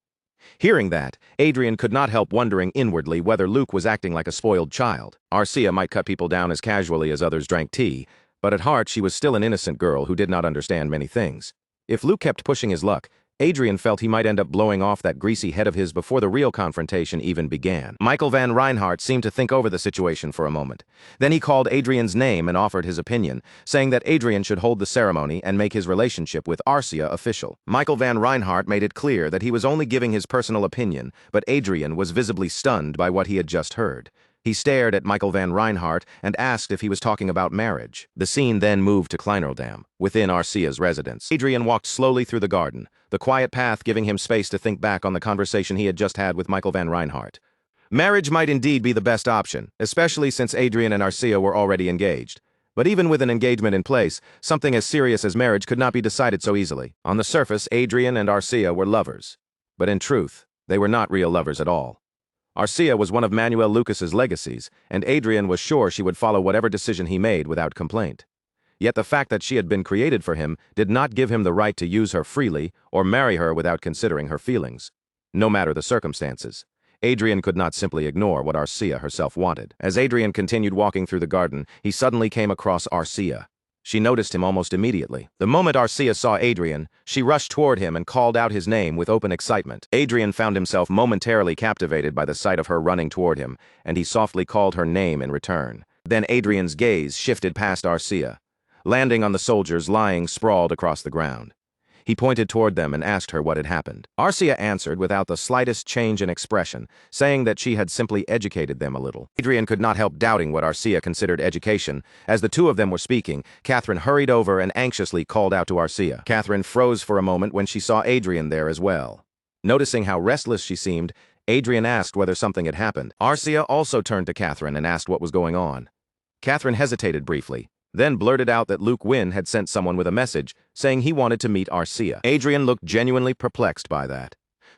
Hearing that, Adrien could not help wondering inwardly whether Luke was acting like a spoiled child. Arcia might cut people down as casually as others drank tea, but at heart she was still an innocent girl who did not understand many things. If Luke kept pushing his luck, Adrien felt he might end up blowing off that greasy head of his before the real confrontation even began. Michael van Reinhardt seemed to think over the situation for a moment. Then he called Adrien's name and offered his opinion, saying that Adrien should hold the ceremony and make his relationship with Arcia official. Michael van Reinhardt made it clear that he was only giving his personal opinion, but Adrien was visibly stunned by what he had just heard. He stared at Michael van Reinhardt and asked if he was talking about marriage. The scene then moved to Kleinerdam, within Arcia's residence. Adrien walked slowly through the garden, the quiet path giving him space to think back on the conversation he had just had with Michael van Reinhardt. Marriage might indeed be the best option, especially since Adrien and Arcia were already engaged. But even with an engagement in place, something as serious as marriage could not be decided so easily. On the surface, Adrien and Arcia were lovers. But in truth, they were not real lovers at all. Arcia was one of Manuel Lucas's legacies, and Adrien was sure she would follow whatever decision he made without complaint. Yet the fact that she had been created for him did not give him the right to use her freely or marry her without considering her feelings. No matter the circumstances, Adrien could not simply ignore what Arcia herself wanted. As Adrien continued walking through the garden, he suddenly came across Arcia. She noticed him almost immediately. The moment Arcia saw Adrien, she rushed toward him and called out his name with open excitement. Adrien found himself momentarily captivated by the sight of her running toward him, and he softly called her name in return. Then Adrien's gaze shifted past Arcia, landing on the soldiers lying sprawled across the ground. He pointed toward them and asked her what had happened. Arcia answered without the slightest change in expression, saying that she had simply educated them a little. Adrien could not help doubting what Arcia considered education. As the two of them were speaking, Catherine hurried over and anxiously called out to Arcia. Catherine froze for a moment when she saw Adrien there as well. Noticing how restless she seemed, Adrien asked whether something had happened. Arcia also turned to Catherine and asked what was going on. Catherine hesitated briefly, then blurted out that Luke Wynn had sent someone with a message, saying he wanted to meet Arcia. Adrien looked genuinely perplexed by that.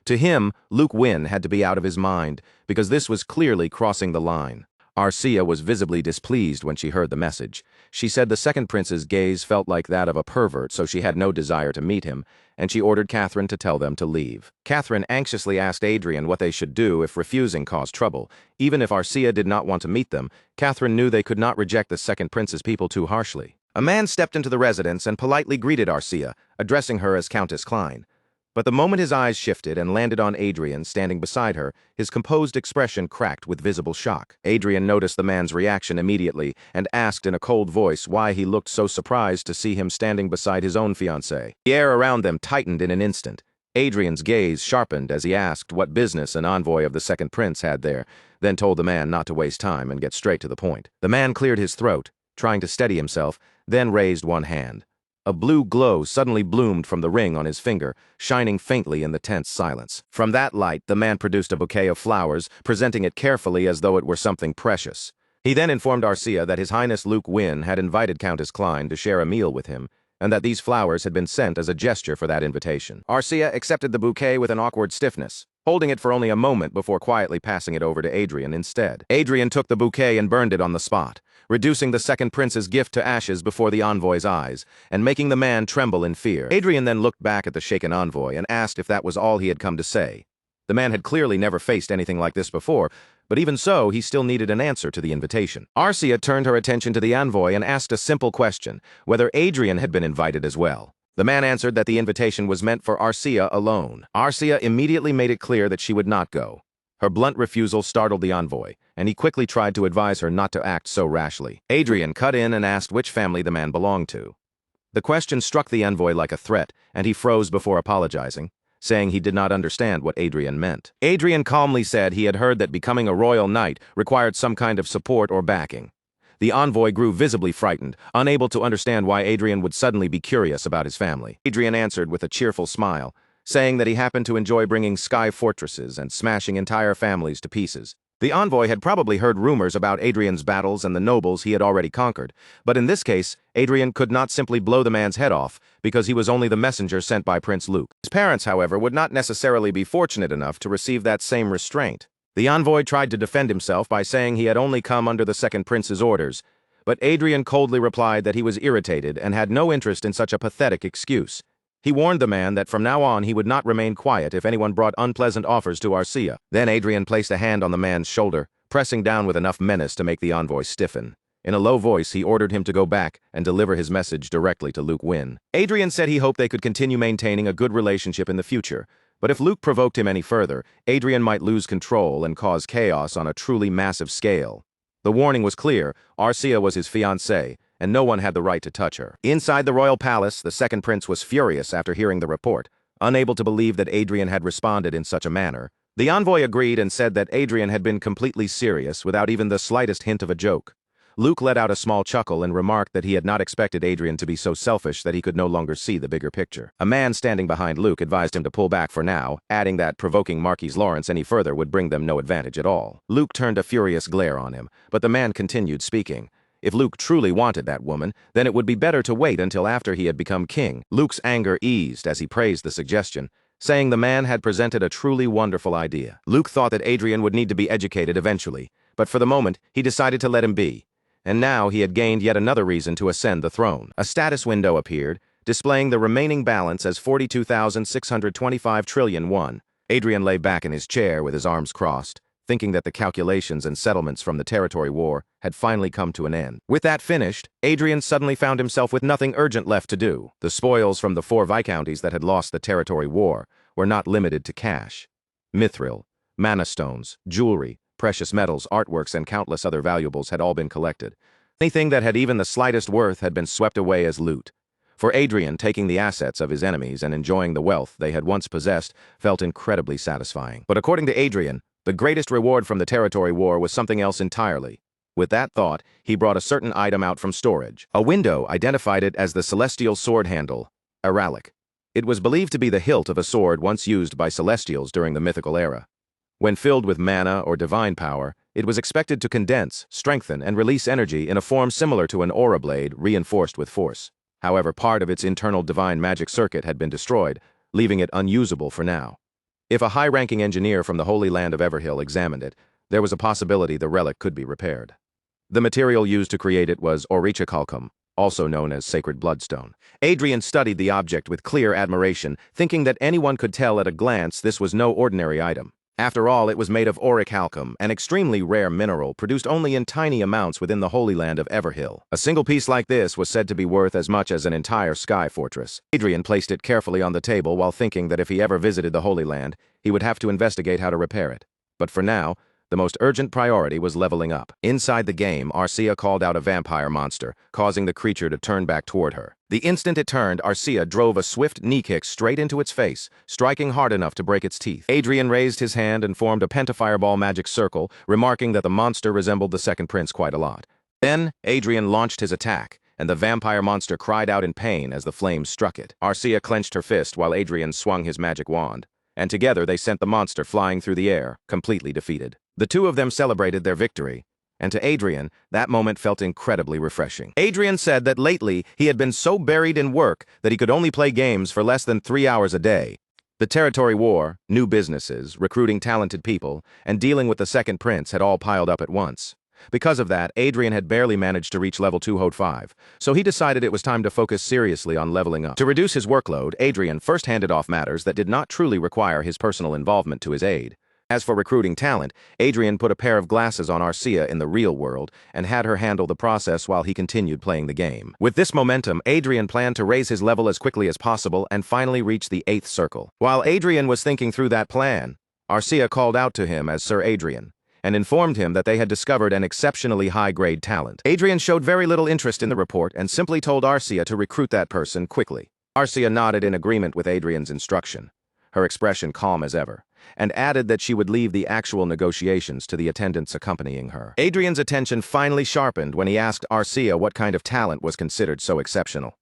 To him, Luke Wynn had to be out of his mind, because this was clearly crossing the line. Arcia was visibly displeased when she heard the message. She said the second prince's gaze felt like that of a pervert, so she had no desire to meet him, and she ordered Catherine to tell them to leave. Catherine anxiously asked Adrien what they should do if refusing caused trouble. Even if Arcia did not want to meet them, Catherine knew they could not reject the second prince's people too harshly. A man stepped into the residence and politely greeted Arcia, addressing her as Countess Klein. But the moment his eyes shifted and landed on Adrien standing beside her, his composed expression cracked with visible shock. Adrien noticed the man's reaction immediately and asked in a cold voice why he looked so surprised to see him standing beside his own fiancée. The air around them tightened in an instant. Adrien's gaze sharpened as he asked what business an envoy of the second prince had there, then told the man not to waste time and get straight to the point. The man cleared his throat, trying to steady himself, then raised one hand. A blue glow suddenly bloomed from the ring on his finger, shining faintly in the tense silence. From that light, the man produced a bouquet of flowers, presenting it carefully as though it were something precious. He then informed Arcia that His Highness Luke Wynn had invited Countess Klein to share a meal with him, and that these flowers had been sent as a gesture for that invitation. Arcia accepted the bouquet with an awkward stiffness, holding it for only a moment before quietly passing it over to Adrien instead. Adrien took the bouquet and burned it on the spot. reducing the second prince's gift to ashes before the envoy's eyes, and making the man tremble in fear. Adrien then looked back at the shaken envoy and asked if that was all he had come to say. The man had clearly never faced anything like this before, but even so, he still needed an answer to the invitation. Arcia turned her attention to the envoy and asked a simple question, whether Adrien had been invited as well. The man answered that the invitation was meant for Arcia alone. Arcia immediately made it clear that she would not go. Her blunt refusal startled the envoy, and he quickly tried to advise her not to act so rashly. Adrien cut in and asked which family the man belonged to. The question struck the envoy like a threat, and he froze before apologizing, saying he did not understand what Adrien meant. Adrien calmly said he had heard that becoming a royal knight required some kind of support or backing. The envoy grew visibly frightened, unable to understand why Adrien would suddenly be curious about his family. Adrien answered with a cheerful smile, saying that he happened to enjoy bringing sky fortresses and smashing entire families to pieces. The envoy had probably heard rumors about Adrien's battles and the nobles he had already conquered, but in this case, Adrien could not simply blow the man's head off because he was only the messenger sent by Prince Luke. His parents, however, would not necessarily be fortunate enough to receive that same restraint. The envoy tried to defend himself by saying he had only come under the second prince's orders, but Adrien coldly replied that he was irritated and had no interest in such a pathetic excuse. He warned the man that from now on he would not remain quiet if anyone brought unpleasant offers to Arcia. Then Adrien placed a hand on the man's shoulder, pressing down with enough menace to make the envoy stiffen. In a low voice, he ordered him to go back and deliver his message directly to Luke Wynn. Adrien said he hoped they could continue maintaining a good relationship in the future, but if Luke provoked him any further, Adrien might lose control and cause chaos on a truly massive scale. The warning was clear: Arcia was his fiancée, and no one had the right to touch her. Inside the royal palace, the second prince was furious after hearing the report, unable to believe that Adrien had responded in such a manner. The envoy agreed and said that Adrien had been completely serious without even the slightest hint of a joke. Luke let out a small chuckle and remarked that he had not expected Adrien to be so selfish that he could no longer see the bigger picture. A man standing behind Luke advised him to pull back for now, adding that provoking Marquis Lawrence any further would bring them no advantage at all. Luke turned a furious glare on him, but the man continued speaking. If Luke truly wanted that woman, then it would be better to wait until after he had become king. Luke's anger eased as he praised the suggestion, saying the man had presented a truly wonderful idea. Luke thought that Adrien would need to be educated eventually, but for the moment, he decided to let him be. And now he had gained yet another reason to ascend the throne. A status window appeared, displaying the remaining balance as 42,625 trillion won. Adrien lay back in his chair with his arms crossed, thinking that the calculations and settlements from the territory war had finally come to an end. With that finished, Adrien suddenly found himself with nothing urgent left to do. The spoils from the 4 viscounties that had lost the territory war were not limited to cash. Mithril, mana stones, jewelry, precious metals, artworks, and countless other valuables had all been collected. Anything that had even the slightest worth had been swept away as loot. For Adrien, taking the assets of his enemies and enjoying the wealth they had once possessed felt incredibly satisfying. But according to Adrien, the greatest reward from the territory war was something else entirely. With that thought, he brought a certain item out from storage. A window identified it as the celestial sword handle, Aralic. It was believed to be the hilt of a sword once used by celestials during the mythical era. When filled with mana or divine power, it was expected to condense, strengthen, and release energy in a form similar to an aura blade reinforced with force. However, part of its internal divine magic circuit had been destroyed, leaving it unusable for now. If a high-ranking engineer from the Holy Land of Everhill examined it, there was a possibility the relic could be repaired. The material used to create it was aurichalcum, also known as sacred bloodstone. Adrien studied the object with clear admiration, thinking that anyone could tell at a glance this was no ordinary item. After all, it was made of aurichalcum, an extremely rare mineral produced only in tiny amounts within the Holy Land of Everhill. A single piece like this was said to be worth as much as an entire sky fortress. Adrien placed it carefully on the table while thinking that if he ever visited the Holy Land, he would have to investigate how to repair it. But for now, the most urgent priority was leveling up. Inside the game, Arcia called out a vampire monster, causing the creature to turn back toward her. The instant it turned, Arcia drove a swift knee kick straight into its face, striking hard enough to break its teeth. Adrien raised his hand and formed a pentafireball magic circle, remarking that the monster resembled the second prince quite a lot. Then, Adrien launched his attack, and the vampire monster cried out in pain as the flames struck it. Arcia clenched her fist while Adrien swung his magic wand, and together they sent the monster flying through the air, completely defeated. The two of them celebrated their victory, and to Adrien, that moment felt incredibly refreshing. Adrien said that lately he had been so buried in work that he could only play games for less than 3 hours a day. The territory war, new businesses, recruiting talented people, and dealing with the second prince had all piled up at once. Because of that, Adrien had barely managed to reach level 2 Hode 5, so he decided it was time to focus seriously on leveling up. To reduce his workload, Adrien first handed off matters that did not truly require his personal involvement to his aid. As for recruiting talent, Adrien put a pair of glasses on Arcia in the real world and had her handle the process while he continued playing the game. With this momentum, Adrien planned to raise his level as quickly as possible and finally reach the 8th circle. While Adrien was thinking through that plan, Arcia called out to him as Sir Adrien and informed him that they had discovered an exceptionally high-grade talent. Adrien showed very little interest in the report and simply told Arcia to recruit that person quickly. Arcia nodded in agreement with Adrien's instruction, her expression calm as ever, and added that she would leave the actual negotiations to the attendants accompanying her. Adrien's attention finally sharpened when he asked Arcia what kind of talent was considered so exceptional.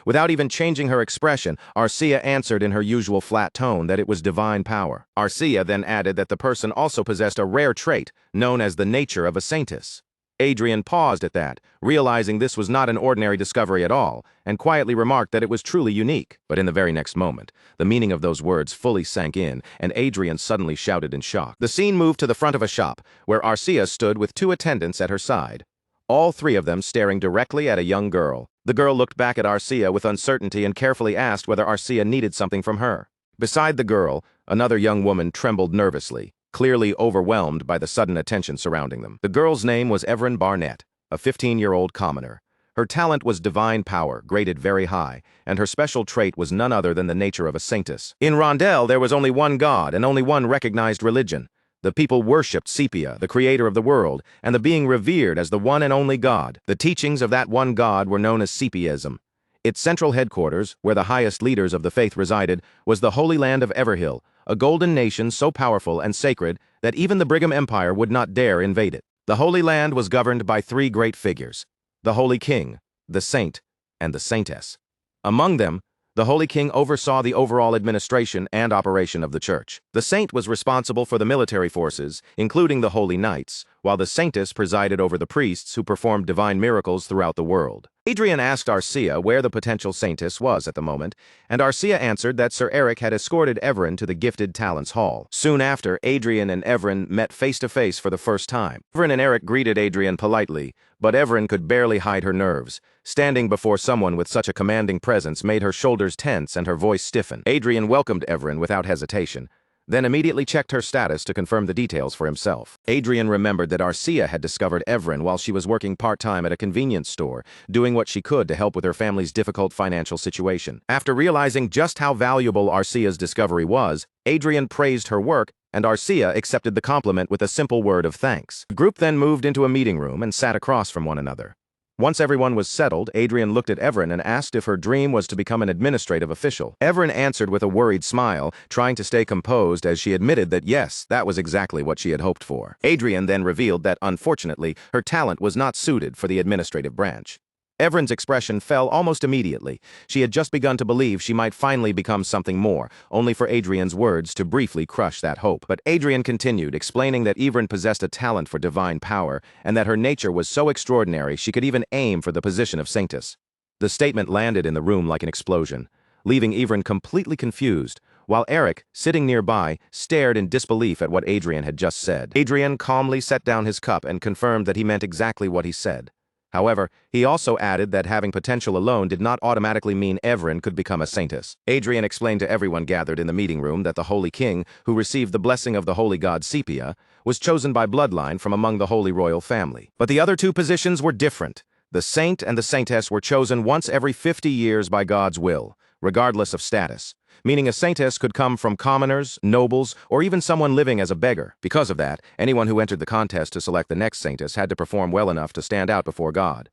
Without even changing her expression, Arcia answered in her usual flat tone that it was divine power. Arcia then added that the person also possessed a rare trait known as the nature of a saintess. Adrien paused at that, realizing this was not an ordinary discovery at all, and quietly remarked that it was truly unique. But in the very next moment, the meaning of those words fully sank in, and Adrien suddenly shouted in shock. The scene moved to the front of a shop, where Arcia stood with 2 attendants at her side, all 3 of them staring directly at a young girl. The girl looked back at Arcia with uncertainty and carefully asked whether Arcia needed something from her. Beside the girl, another young woman trembled nervously, clearly overwhelmed by the sudden attention surrounding them. The girl's name was Evren Barnett, a 15-year-old commoner. Her talent was divine power, graded very high, and her special trait was none other than the nature of a saintess. In Rondell, there was only one god and only one recognized religion. The people worshipped Sepia, the creator of the world, and the being revered as the one and only god. The teachings of that one god were known as Sepiaism. Its central headquarters, where the highest leaders of the faith resided, was the Holy Land of Everhill, a golden nation so powerful and sacred that even the Brigham Empire would not dare invade it. The Holy Land was governed by 3 great figures: the Holy King, the Saint, and the Saintess. Among them, the Holy King oversaw the overall administration and operation of the church. The Saint was responsible for the military forces, including the Holy Knights, while the Saintess presided over the priests who performed divine miracles throughout the world. Adrien asked Arcia where the potential Saintess was at the moment, and Arcia answered that Sir Eric had escorted Evren to the Gifted Talents Hall. Soon after, Adrien and Evren met face-to-face for the first time. Evren and Eric greeted Adrien politely, but Evren could barely hide her nerves. Standing before someone with such a commanding presence made her shoulders tense and her voice stiffen. Adrien welcomed Evren without hesitation, then immediately checked her status to confirm the details for himself. Adrien remembered that Arcia had discovered Evren while she was working part-time at a convenience store, doing what she could to help with her family's difficult financial situation. After realizing just how valuable Arcia's discovery was, Adrien praised her work, and Arcia accepted the compliment with a simple word of thanks. The group then moved into a meeting room and sat across from one another. Once everyone was settled, Adrien looked at Evren and asked if her dream was to become an administrative official. Evren answered with a worried smile, trying to stay composed as she admitted that yes, that was exactly what she had hoped for. Adrien then revealed that, unfortunately, her talent was not suited for the administrative branch. Evren's expression fell almost immediately. She had just begun to believe she might finally become something more, only for Adrien's words to briefly crush that hope. But Adrien continued, explaining that Evren possessed a talent for divine power, and that her nature was so extraordinary she could even aim for the position of Saintess. The statement landed in the room like an explosion, leaving Evren completely confused, while Eric, sitting nearby, stared in disbelief at what Adrien had just said. Adrien calmly set down his cup and confirmed that he meant exactly what he said. However, he also added that having potential alone did not automatically mean Evren could become a saintess. Adrien explained to everyone gathered in the meeting room that the Holy King, who received the blessing of the holy god Sepia, was chosen by bloodline from among the holy royal family. But the other 2 positions were different. The saint and the saintess were chosen once every 50 years by God's will, regardless of status, meaning a saintess could come from commoners, nobles, or even someone living as a beggar. Because of that, anyone who entered the contest to select the next saintess had to perform well enough to stand out before God.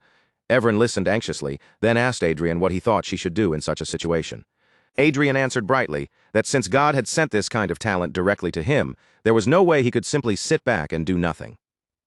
Evren listened anxiously, then asked Adrien what he thought she should do in such a situation. Adrien answered brightly that since God had sent this kind of talent directly to him, there was no way he could simply sit back and do nothing.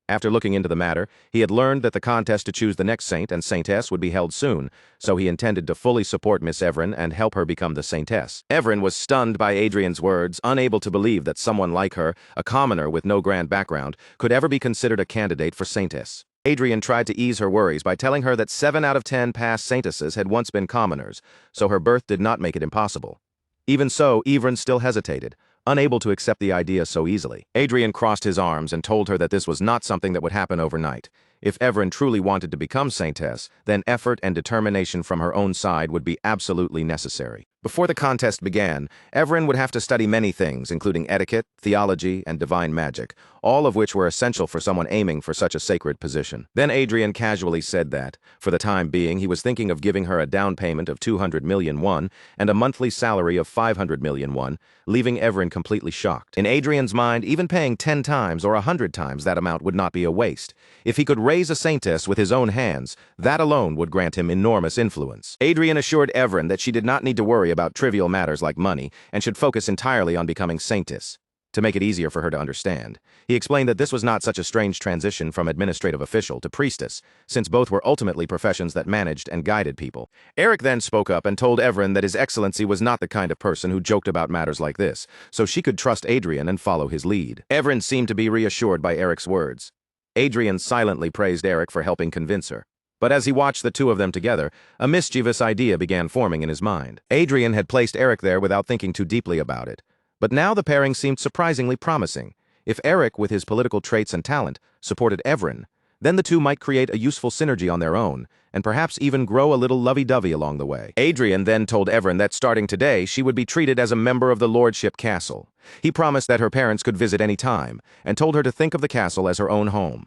After looking into the matter, he had learned that the contest to choose the next saint and saintess would be held soon, so he intended to fully support Miss Evren and help her become the saintess. Evren was stunned by Adrien's words, unable to believe that someone like her, a commoner with no grand background, could ever be considered a candidate for saintess. Adrien tried to ease her worries by telling her that 7 out of 10 past saintesses had once been commoners, so her birth did not make it impossible. Even so, Evren still hesitated, unable to accept the idea so easily. Adrien crossed his arms and told her that this was not something that would happen overnight. If Everin truly wanted to become Saintess, then effort and determination from her own side would be absolutely necessary. Before the contest began, Everin would have to study many things, including etiquette, theology, and divine magic, all of which were essential for someone aiming for such a sacred position. Then Adrien casually said that, for the time being, he was thinking of giving her a down payment of 200 million won and a monthly salary of 500 million won, leaving Everin completely shocked. In Adrien's mind, even paying 10 times or 100 times that amount would not be a waste. If he could raise a Saintess with his own hands, that alone would grant him enormous influence. Adrien assured Everin that she did not need to worry about trivial matters like money and should focus entirely on becoming Saintess. To make it easier for her to understand, he explained that this was not such a strange transition from administrative official to priestess, since both were ultimately professions that managed and guided people. Eric then spoke up and told Everin that His Excellency was not the kind of person who joked about matters like this, so she could trust Adrien and follow his lead. Everin seemed to be reassured by Eric's words. Adrien silently praised Eric for helping convince her. But as he watched the two of them together, a mischievous idea began forming in his mind. Adrien had placed Eric there without thinking too deeply about it. But now the pairing seemed surprisingly promising. If Eric, with his political traits and talent, supported Everin, then the two might create a useful synergy on their own, and perhaps even grow a little lovey-dovey along the way. Adrien then told Everin that starting today, she would be treated as a member of the Lordship Castle. He promised that her parents could visit any time, and told her to think of the castle as her own home.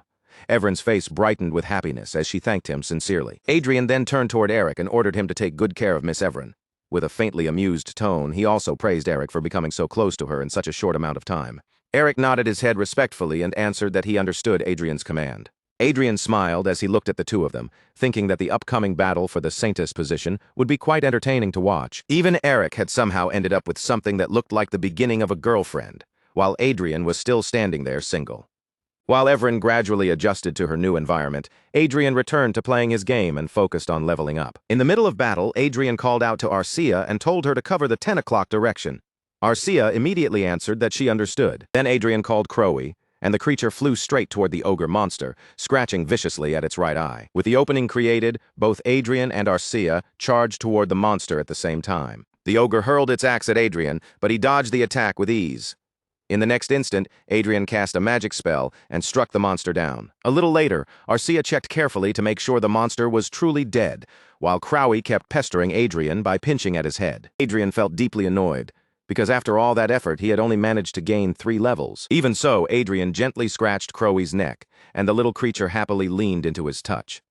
Everin's face brightened with happiness as she thanked him sincerely. Adrien then turned toward Eric and ordered him to take good care of Miss Everin. With a faintly amused tone, he also praised Eric for becoming so close to her in such a short amount of time. Eric nodded his head respectfully and answered that he understood Adrien's command. Adrien smiled as he looked at the two of them, thinking that the upcoming battle for the Saintess position would be quite entertaining to watch. Even Eric had somehow ended up with something that looked like the beginning of a girlfriend, while Adrien was still standing there single. While Everin gradually adjusted to her new environment, Adrien returned to playing his game and focused on leveling up. In the middle of battle, Adrien called out to Arcia and told her to cover the 10 o'clock direction. Arcia immediately answered that she understood. Then Adrien called Crowy, and the creature flew straight toward the ogre monster, scratching viciously at its right eye. With the opening created, both Adrien and Arcia charged toward the monster at the same time. The ogre hurled its axe at Adrien, but he dodged the attack with ease. In the next instant, Adrien cast a magic spell and struck the monster down. A little later, Arcia checked carefully to make sure the monster was truly dead, while Crowy kept pestering Adrien by pinching at his head. Adrien felt deeply annoyed, because after all that effort, he had only managed to gain 3 levels. Even so, Adrien gently scratched Crowy's neck, and the little creature happily leaned into his touch.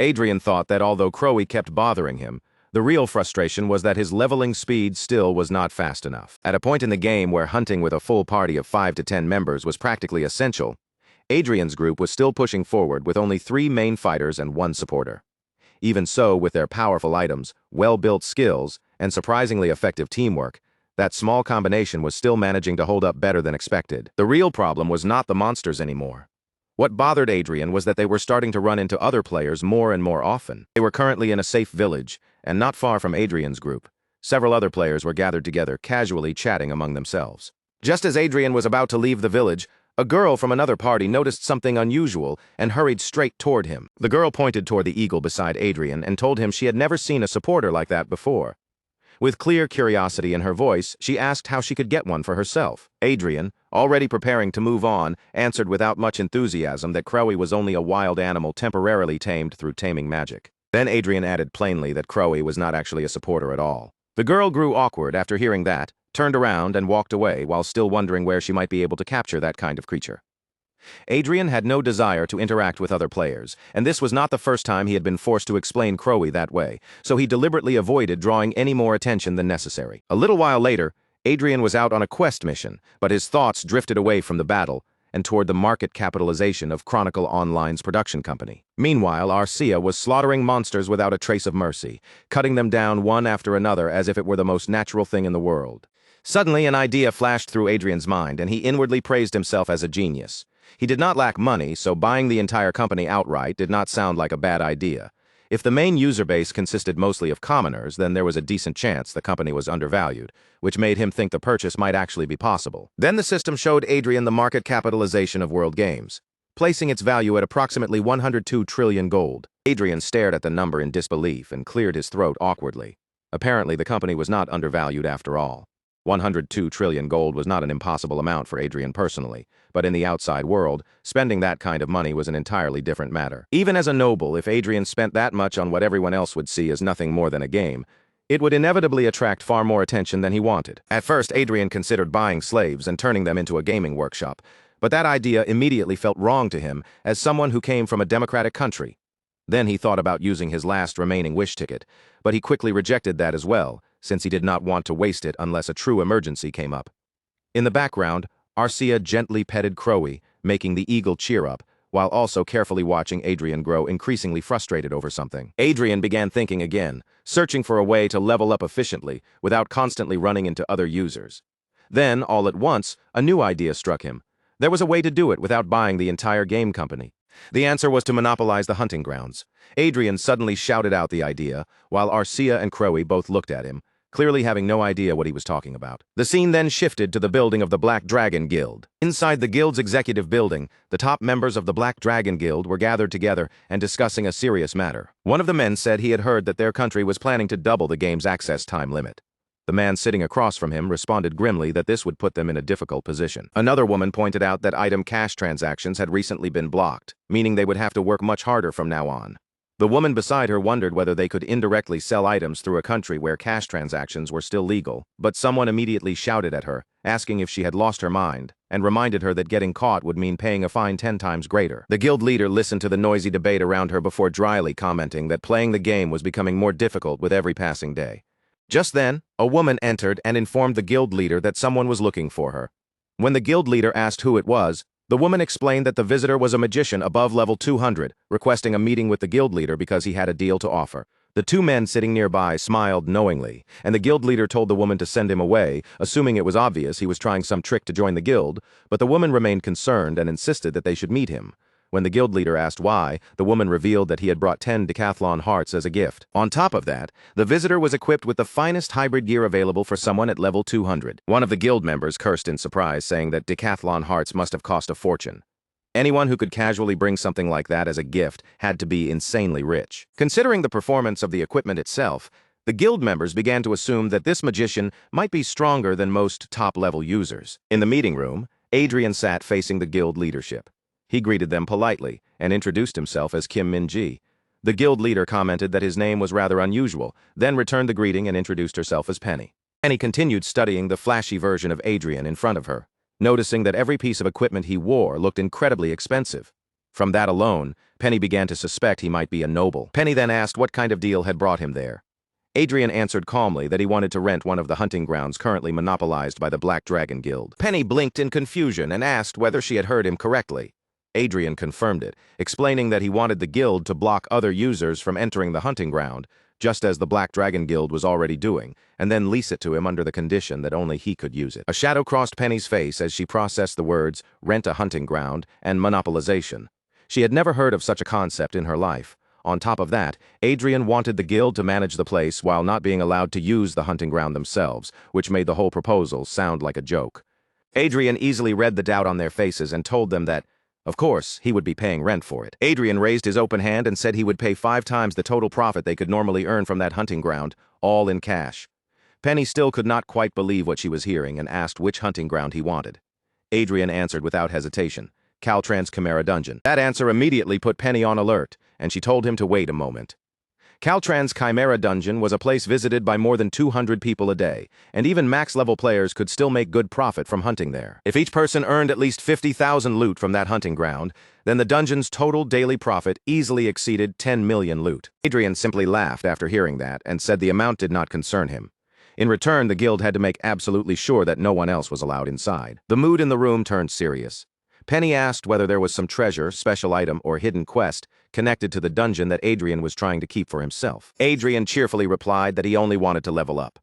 Adrien thought that although Crowy kept bothering him, the real frustration was that his leveling speed still was not fast enough. At a point in the game where hunting with a full party of 5 to 10 members was practically essential, Adrien's group was still pushing forward with only 3 main fighters and 1 supporter. Even so, with their powerful items, well-built skills, and surprisingly effective teamwork, that small combination was still managing to hold up better than expected. The real problem was not the monsters anymore. What bothered Adrien was that they were starting to run into other players more and more often. They were currently in a safe village, and not far from Adrien's group. Several other players were gathered together, casually chatting among themselves. Just as Adrien was about to leave the village, a girl from another party noticed something unusual and hurried straight toward him. The girl pointed toward the eagle beside Adrien and told him she had never seen a supporter like that before. With clear curiosity in her voice, she asked how she could get one for herself. Adrien, already preparing to move on, answered without much enthusiasm that Crowy was only a wild animal temporarily tamed through taming magic. Then Adrien added plainly that Crowy was not actually a supporter at all. The girl grew awkward after hearing that, turned around and walked away while still wondering where she might be able to capture that kind of creature. Adrien had no desire to interact with other players, and this was not the first time he had been forced to explain Crowy that way, so he deliberately avoided drawing any more attention than necessary. A little while later, Adrien was out on a quest mission, but his thoughts drifted away from the battle and toward the market capitalization of Chronicle Online's production company. Meanwhile, Arcia was slaughtering monsters without a trace of mercy, cutting them down one after another as if it were the most natural thing in the world. Suddenly, an idea flashed through Adrien's mind, and he inwardly praised himself as a genius. He did not lack money, so buying the entire company outright did not sound like a bad idea. If the main user base consisted mostly of commoners, then there was a decent chance the company was undervalued, which made him think the purchase might actually be possible. Then the system showed Adrien the market capitalization of World Games, placing its value at approximately 102 trillion gold. Adrien stared at the number in disbelief and cleared his throat awkwardly. Apparently, the company was not undervalued after all. 102 trillion gold was not an impossible amount for Adrien personally, but in the outside world, spending that kind of money was an entirely different matter. Even as a noble, if Adrien spent that much on what everyone else would see as nothing more than a game, it would inevitably attract far more attention than he wanted. At first, Adrien considered buying slaves and turning them into a gaming workshop, but that idea immediately felt wrong to him as someone who came from a democratic country. Then he thought about using his last remaining wish ticket, but he quickly rejected that as well, since he did not want to waste it unless a true emergency came up. In the background, Arcia gently petted Crowy, making the eagle cheer up, while also carefully watching Adrien grow increasingly frustrated over something. Adrien began thinking again, searching for a way to level up efficiently without constantly running into other users. Then, all at once, a new idea struck him. There was a way to do it without buying the entire game company. The answer was to monopolize the hunting grounds. Adrien suddenly shouted out the idea, while Arcia and Crowy both looked at him, clearly having no idea what he was talking about. The scene then shifted to the building of the Black Dragon Guild. Inside the guild's executive building, the top members of the Black Dragon Guild were gathered together and discussing a serious matter. One of the men said he had heard that their country was planning to double the game's access time limit. The man sitting across from him responded grimly that this would put them in a difficult position. Another woman pointed out that item cash transactions had recently been blocked, meaning they would have to work much harder from now on. The woman beside her wondered whether they could indirectly sell items through a country where cash transactions were still legal, but someone immediately shouted at her, asking if she had lost her mind, and reminded her that getting caught would mean paying a fine 10 times greater. The guild leader listened to the noisy debate around her before dryly commenting that playing the game was becoming more difficult with every passing day. Just then, a woman entered and informed the guild leader that someone was looking for her. When the guild leader asked who it was, the woman explained that the visitor was a magician above level 200, requesting a meeting with the guild leader because he had a deal to offer. The two men sitting nearby smiled knowingly, and the guild leader told the woman to send him away, assuming it was obvious he was trying some trick to join the guild, but the woman remained concerned and insisted that they should meet him. When the guild leader asked why, the woman revealed that he had brought 10 decathlon hearts as a gift. On top of that, the visitor was equipped with the finest hybrid gear available for someone at level 200. One of the guild members cursed in surprise, saying that decathlon hearts must have cost a fortune. Anyone who could casually bring something like that as a gift had to be insanely rich. Considering the performance of the equipment itself, the guild members began to assume that this magician might be stronger than most top-level users. In the meeting room, Adrien sat facing the guild leadership. He greeted them politely and introduced himself as Kim Min-ji. The guild leader commented that his name was rather unusual, then returned the greeting and introduced herself as Penny. Penny continued studying the flashy version of Adrien in front of her, noticing that every piece of equipment he wore looked incredibly expensive. From that alone, Penny began to suspect he might be a noble. Penny then asked what kind of deal had brought him there. Adrien answered calmly that he wanted to rent one of the hunting grounds currently monopolized by the Black Dragon Guild. Penny blinked in confusion and asked whether she had heard him correctly. Adrien confirmed it, explaining that he wanted the guild to block other users from entering the hunting ground, just as the Black Dragon Guild was already doing, and then lease it to him under the condition that only he could use it. A shadow crossed Penny's face as she processed the words rent a hunting ground and monopolization. She had never heard of such a concept in her life. On top of that, Adrien wanted the guild to manage the place while not being allowed to use the hunting ground themselves, which made the whole proposal sound like a joke. Adrien easily read the doubt on their faces and told them that, of course, he would be paying rent for it. Adrien raised his open hand and said he would pay 5 times the total profit they could normally earn from that hunting ground, all in cash. Penny still could not quite believe what she was hearing and asked which hunting ground he wanted. Adrien answered without hesitation, Caltrans Chimera Dungeon. That answer immediately put Penny on alert, and she told him to wait a moment. Caltrans Chimera Dungeon was a place visited by more than 200 people a day, and even max-level players could still make good profit from hunting there. If each person earned at least 50,000 loot from that hunting ground, then the dungeon's total daily profit easily exceeded 10 million loot. Adrien simply laughed after hearing that and said the amount did not concern him. In return, the guild had to make absolutely sure that no one else was allowed inside. The mood in the room turned serious. Penny asked whether there was some treasure, special item, or hidden quest connected to the dungeon that Adrien was trying to keep for himself. Adrien cheerfully replied that he only wanted to level up.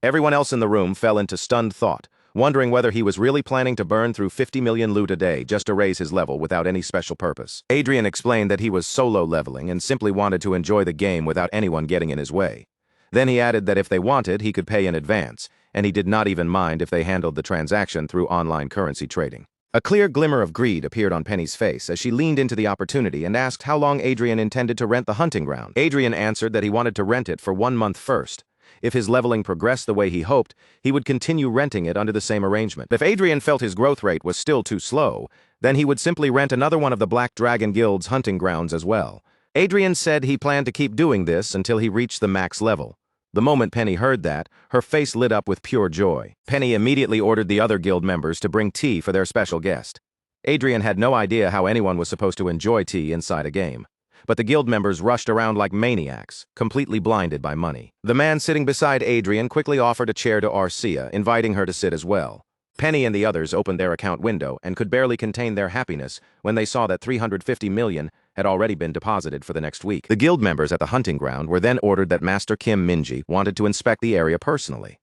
Everyone else in the room fell into stunned thought, wondering whether he was really planning to burn through 50 million loot a day just to raise his level without any special purpose. Adrien explained that he was solo leveling and simply wanted to enjoy the game without anyone getting in his way. Then he added that if they wanted, he could pay in advance, and he did not even mind if they handled the transaction through online currency trading. A clear glimmer of greed appeared on Penny's face as she leaned into the opportunity and asked how long Adrien intended to rent the hunting ground. Adrien answered that he wanted to rent it for 1 month first. if his leveling progressed the way he hoped, he would continue renting it under the same arrangement. If Adrien felt his growth rate was still too slow, then he would simply rent another one of the Black Dragon Guild's hunting grounds as well. Adrien said he planned to keep doing this until he reached the max level. The moment Penny heard that, her face lit up with pure joy. Penny immediately ordered the other guild members to bring tea for their special guest. Adrien had no idea how anyone was supposed to enjoy tea inside a game. But the guild members rushed around like maniacs, completely blinded by money. The man sitting beside Adrien quickly offered a chair to Arcia, inviting her to sit as well. Penny and the others opened their account window and could barely contain their happiness when they saw that 350 million had already been deposited for the next week. The guild members at the hunting ground were then ordered that Master Kim Minji wanted to inspect the area personally.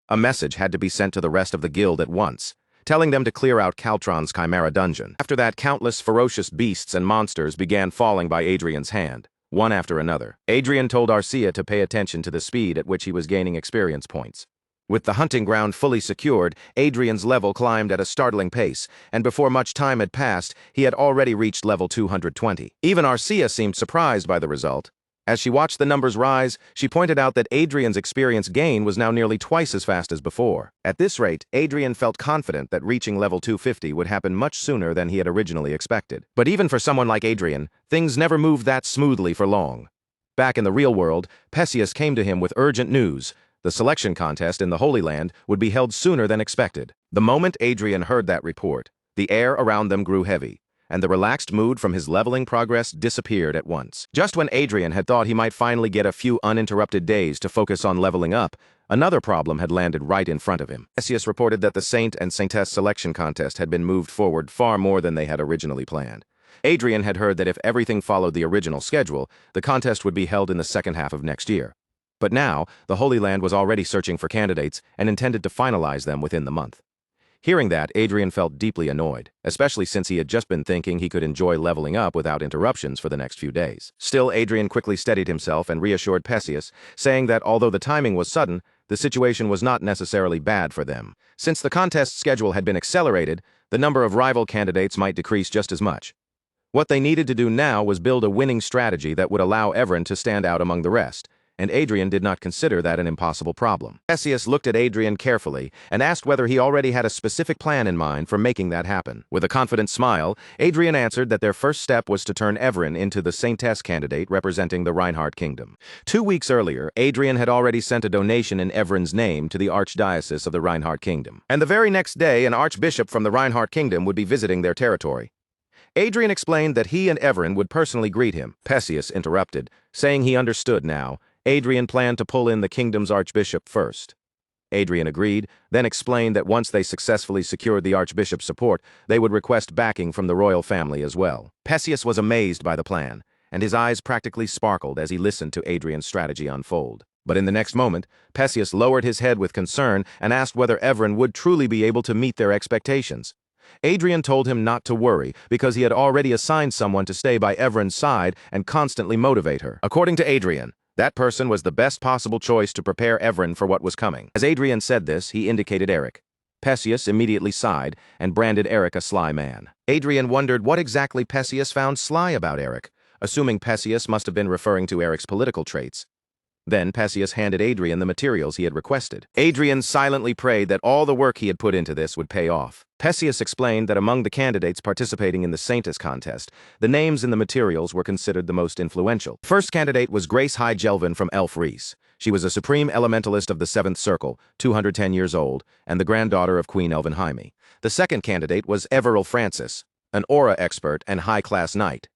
A message had to be sent to the rest of the guild at once, telling them to clear out Caltron's Chimera dungeon. After that, countless ferocious beasts and monsters began falling by Adrien's hand, one after another. Adrien told Arcia to pay attention to the speed at which he was gaining experience points. With the hunting ground fully secured, Adrien's level climbed at a startling pace, and before much time had passed, he had already reached level 220. Even Arcia seemed surprised by the result. As she watched the numbers rise, she pointed out that Adrien's experience gain was now nearly twice as fast as before. At this rate, Adrien felt confident that reaching level 250 would happen much sooner than he had originally expected. But even for someone like Adrien, things never moved that smoothly for long. Back in the real world, Perseus came to him with urgent news. The selection contest in the Holy Land would be held sooner than expected. The moment Adrien heard that report, the air around them grew heavy, and the relaxed mood from his leveling progress disappeared at once. Just when Adrien had thought he might finally get a few uninterrupted days to focus on leveling up, another problem had landed right in front of him. Perseus reported that the Saint and Saintess selection contest had been moved forward far more than they had originally planned. Adrien had heard that if everything followed the original schedule, the contest would be held in the second half of next year. But now, the Holy Land was already searching for candidates and intended to finalize them within the month. Hearing that, Adrien felt deeply annoyed, especially since he had just been thinking he could enjoy leveling up without interruptions for the next few days. Still, Adrien quickly steadied himself and reassured Perseus, saying that although the timing was sudden, the situation was not necessarily bad for them. Since the contest schedule had been accelerated, the number of rival candidates might decrease just as much. What they needed to do now was build a winning strategy that would allow Adrien to stand out among the rest, and Adrien did not consider that an impossible problem. Perseus looked at Adrien carefully and asked whether he already had a specific plan in mind for making that happen. With a confident smile, Adrien answered that their first step was to turn Adrien into the Saintess candidate representing the Reinhardt Kingdom. 2 weeks earlier, Adrien had already sent a donation in Adrien's name to the Archdiocese of the Reinhardt Kingdom. And the very next day, an archbishop from the Reinhardt Kingdom would be visiting their territory. Adrien explained that he and Adrien would personally greet him. Perseus interrupted, saying he understood now. Adrien planned to pull in the kingdom's archbishop first. Adrien agreed, then explained that once they successfully secured the archbishop's support, they would request backing from the royal family as well. Perseus was amazed by the plan, and his eyes practically sparkled as he listened to Adrien's strategy unfold. But in the next moment, Perseus lowered his head with concern and asked whether Adrien would truly be able to meet their expectations. Adrien told him not to worry because he had already assigned someone to stay by Adrien's side and constantly motivate her. According to Adrien, that person was the best possible choice to prepare Adrien for what was coming. As Adrien said this, he indicated Eric. Perseus immediately sighed and branded Eric a sly man. Adrien wondered what exactly Perseus found sly about Eric, assuming Perseus must have been referring to Eric's political traits. Then Perseus handed Adrien the materials he had requested. Adrien silently prayed that all the work he had put into this would pay off. Perseus explained that among the candidates participating in the Saintess contest, the names in the materials were considered the most influential. First candidate was Grace High Jelvin from Elf Reese. She was a supreme elementalist of the 7th Circle, 210 years old, and the granddaughter of Queen Elvenheime. The second candidate was Everil Francis, an aura expert and high-class knight.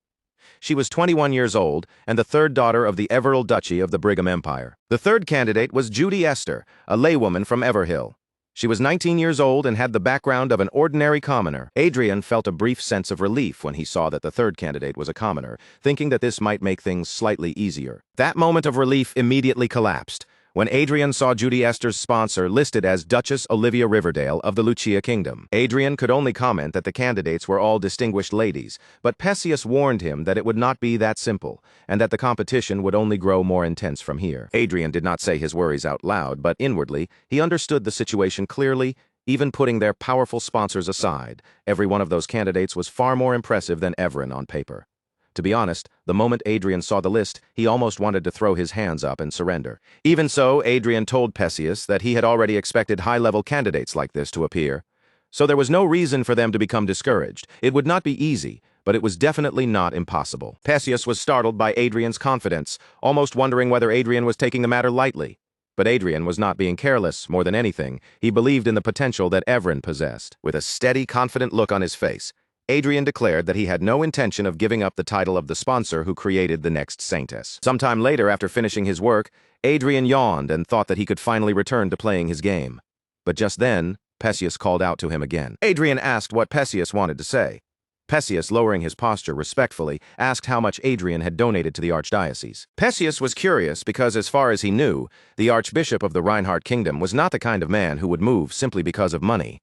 She was 21 years old and the third daughter of the Everil Duchy of the Brigham Empire. The third candidate was Judy Esther, a laywoman from Everhill. She was 19 years old and had the background of an ordinary commoner. Adrien felt a brief sense of relief when he saw that the third candidate was a commoner, thinking that this might make things slightly easier. That moment of relief immediately collapsed when Adrien saw Judy Esther's sponsor listed as Duchess Olivia Riverdale of the Lucia Kingdom. Adrien could only comment that the candidates were all distinguished ladies, but Perseus warned him that it would not be that simple, and that the competition would only grow more intense from here. Adrien did not say his worries out loud, but inwardly, he understood the situation clearly. Even putting their powerful sponsors aside, every one of those candidates was far more impressive than Adrien on paper. To be honest, the moment Adrien saw the list, he almost wanted to throw his hands up and surrender. Even so, Adrien told Perseus that he had already expected high-level candidates like this to appear. So there was no reason for them to become discouraged. It would not be easy, but it was definitely not impossible. Perseus was startled by Adrien's confidence, almost wondering whether Adrien was taking the matter lightly. But Adrien was not being careless. More than anything, he believed in the potential that Evren possessed. With a steady, confident look on his face, Adrien declared that he had no intention of giving up the title of the sponsor who created the next saintess. Sometime later, after finishing his work, Adrien yawned and thought that he could finally return to playing his game. But just then, Perseus called out to him again. Adrien asked what Perseus wanted to say. Perseus, lowering his posture respectfully, asked how much Adrien had donated to the archdiocese. Perseus was curious because, as far as he knew, the archbishop of the Reinhardt kingdom was not the kind of man who would move simply because of money.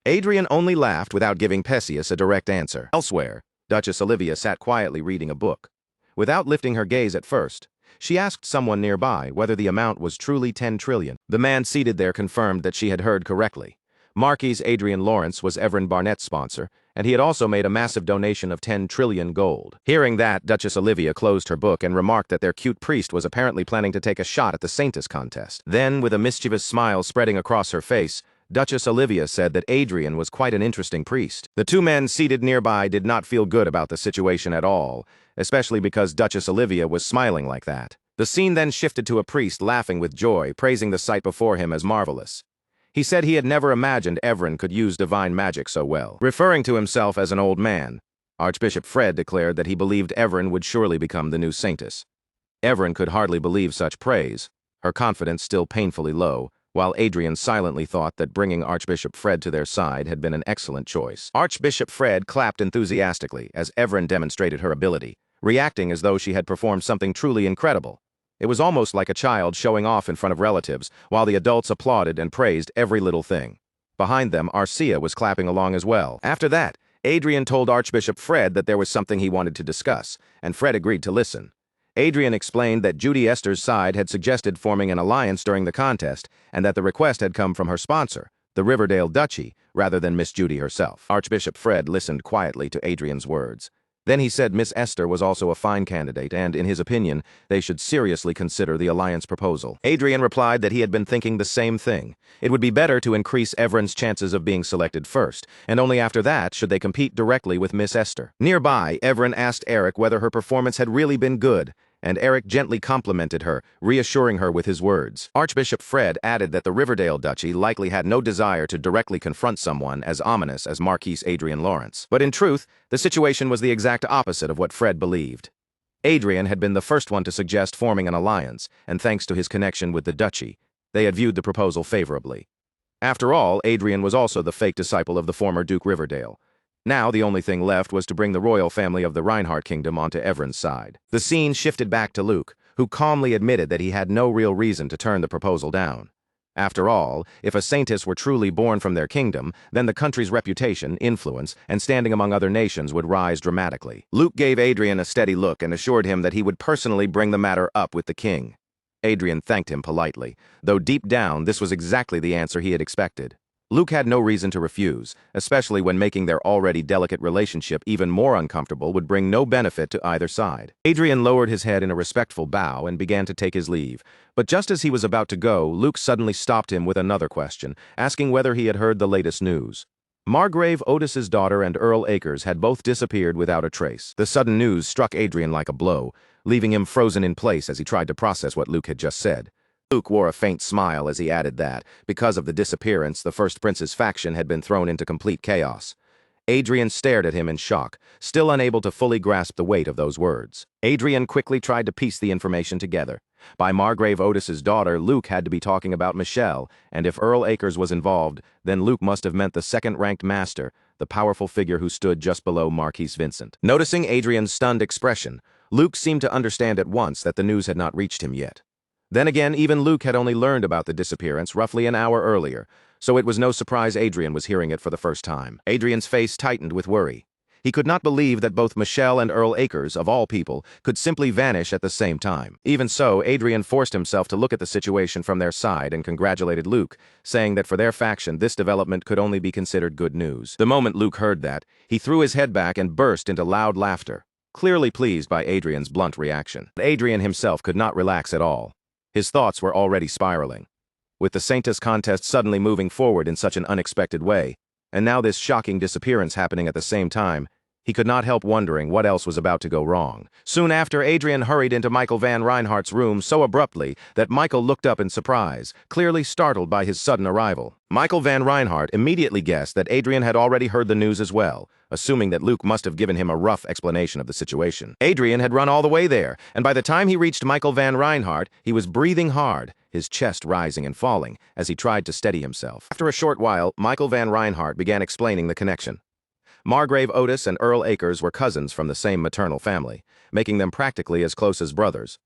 Adrien only laughed without giving Perseus a direct answer. Elsewhere, Duchess Olivia sat quietly reading a book. Without lifting her gaze at first, she asked someone nearby whether the amount was truly 10 trillion. The man seated there confirmed that she had heard correctly. Marquis Adrien Lawrence was Evren Barnett's sponsor, and he had also made a massive donation of 10 trillion gold. Hearing that, Duchess Olivia closed her book and remarked that their cute priest was apparently planning to take a shot at the Saintess contest. Then, with a mischievous smile spreading across her face, Duchess Olivia said that Adrien was quite an interesting priest. The two men seated nearby did not feel good about the situation at all, especially because Duchess Olivia was smiling like that. The scene then shifted to a priest laughing with joy, praising the sight before him as marvelous. He said he had never imagined Evren could use divine magic so well. Referring to himself as an old man, Archbishop Fred declared that he believed Evren would surely become the new saintess. Evren could hardly believe such praise, her confidence still painfully low, while Adrien silently thought that bringing Archbishop Fred to their side had been an excellent choice. Archbishop Fred clapped enthusiastically as Evren demonstrated her ability, reacting as though she had performed something truly incredible. It was almost like a child showing off in front of relatives, while the adults applauded and praised every little thing. Behind them, Arcia was clapping along as well. After that, Adrien told Archbishop Fred that there was something he wanted to discuss, and Fred agreed to listen. Adrien explained that Judy Esther's side had suggested forming an alliance during the contest, and that the request had come from her sponsor, the Riverdale Duchy, rather than Miss Judy herself. Archbishop Fred listened quietly to Adrien's words. Then he said Miss Esther was also a fine candidate, and, in his opinion, they should seriously consider the alliance proposal. Adrien replied that he had been thinking the same thing. It would be better to increase Evren's chances of being selected first, and only after that should they compete directly with Miss Esther. Nearby, Evren asked Eric whether her performance had really been good, and Eric gently complimented her, reassuring her with his words. Archbishop Fred added that the Riverdale Duchy likely had no desire to directly confront someone as ominous as Marquis Adrien Lawrence. But in truth, the situation was the exact opposite of what Fred believed. Adrien had been the first one to suggest forming an alliance, and thanks to his connection with the duchy, they had viewed the proposal favorably. After all, Adrien was also the fake disciple of the former Duke Riverdale. Now the only thing left was to bring the royal family of the Reinhardt kingdom onto Evren's side. The scene shifted back to Luke, who calmly admitted that he had no real reason to turn the proposal down. After all, if a saintess were truly born from their kingdom, then the country's reputation, influence, and standing among other nations would rise dramatically. Luke gave Adrien a steady look and assured him that he would personally bring the matter up with the king. Adrien thanked him politely, though deep down this was exactly the answer he had expected. Luke had no reason to refuse, especially when making their already delicate relationship even more uncomfortable would bring no benefit to either side. Adrien lowered his head in a respectful bow and began to take his leave. But just as he was about to go, Luke suddenly stopped him with another question, asking whether he had heard the latest news. Margrave Otis's daughter and Earl Akers had both disappeared without a trace. The sudden news struck Adrien like a blow, leaving him frozen in place as he tried to process what Luke had just said. Luke wore a faint smile as he added that, because of the disappearance, the First Prince's faction had been thrown into complete chaos. Adrien stared at him in shock, still unable to fully grasp the weight of those words. Adrien quickly tried to piece the information together. By Margrave Otis's daughter, Luke had to be talking about Michelle, and if Earl Akers was involved, then Luke must have meant the second-ranked master, the powerful figure who stood just below Marquis Vincent. Noticing Adrien's stunned expression, Luke seemed to understand at once that the news had not reached him yet. Then again, even Luke had only learned about the disappearance roughly an hour earlier, so it was no surprise Adrien was hearing it for the first time. Adrien's face tightened with worry. He could not believe that both Michelle and Earl Akers, of all people, could simply vanish at the same time. Even so, Adrien forced himself to look at the situation from their side and congratulated Luke, saying that for their faction this development could only be considered good news. The moment Luke heard that, he threw his head back and burst into loud laughter. clearly pleased by Adrien's blunt reaction. Adrien himself could not relax at all. His thoughts were already spiraling. With the Saintus contest suddenly moving forward in such an unexpected way, and now this shocking disappearance happening at the same time, he could not help wondering what else was about to go wrong. Soon after, Adrien hurried into Michael van Reinhardt's room so abruptly that Michael looked up in surprise, clearly startled by his sudden arrival. Michael van Reinhardt immediately guessed that Adrien had already heard the news as well, assuming that Luke must have given him a rough explanation of the situation. Adrien had run all the way there, and by the time he reached Michael van Reinhardt, he was breathing hard, his chest rising and falling as he tried to steady himself. After a short while, Michael van Reinhardt began explaining the connection. Margrave Otis and Earl Akers were cousins from the same maternal family, making them practically as close as brothers.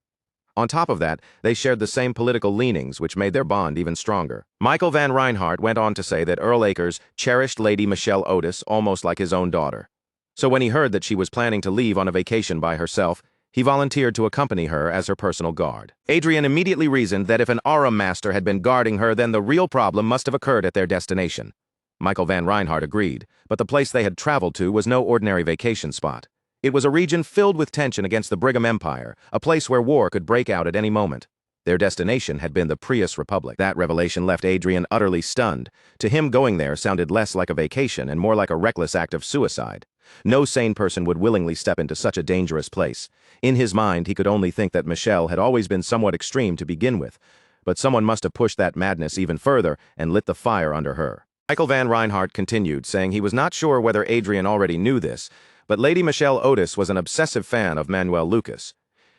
On top of that, they shared the same political leanings, which made their bond even stronger. Michael van Reinhardt went on to say that Earl Akers cherished Lady Michelle Otis almost like his own daughter. So when he heard that she was planning to leave on a vacation by herself, he volunteered to accompany her as her personal guard. Adrien immediately reasoned that if an Aura Master had been guarding her, then the real problem must have occurred at their destination. Michael van Reinhardt agreed, but the place they had traveled to was no ordinary vacation spot. It was a region filled with tension against the Brigham Empire, a place where war could break out at any moment. Their destination had been the Prius Republic. That revelation left Adrien utterly stunned. To him, going there sounded less like a vacation and more like a reckless act of suicide. No sane person would willingly step into such a dangerous place. In his mind, he could only think that Michelle had always been somewhat extreme to begin with, but someone must have pushed that madness even further and lit the fire under her. Michael van Reinhardt continued, saying he was not sure whether Adrien already knew this, but Lady Michelle Otis was an obsessive fan of Manuel Lucas.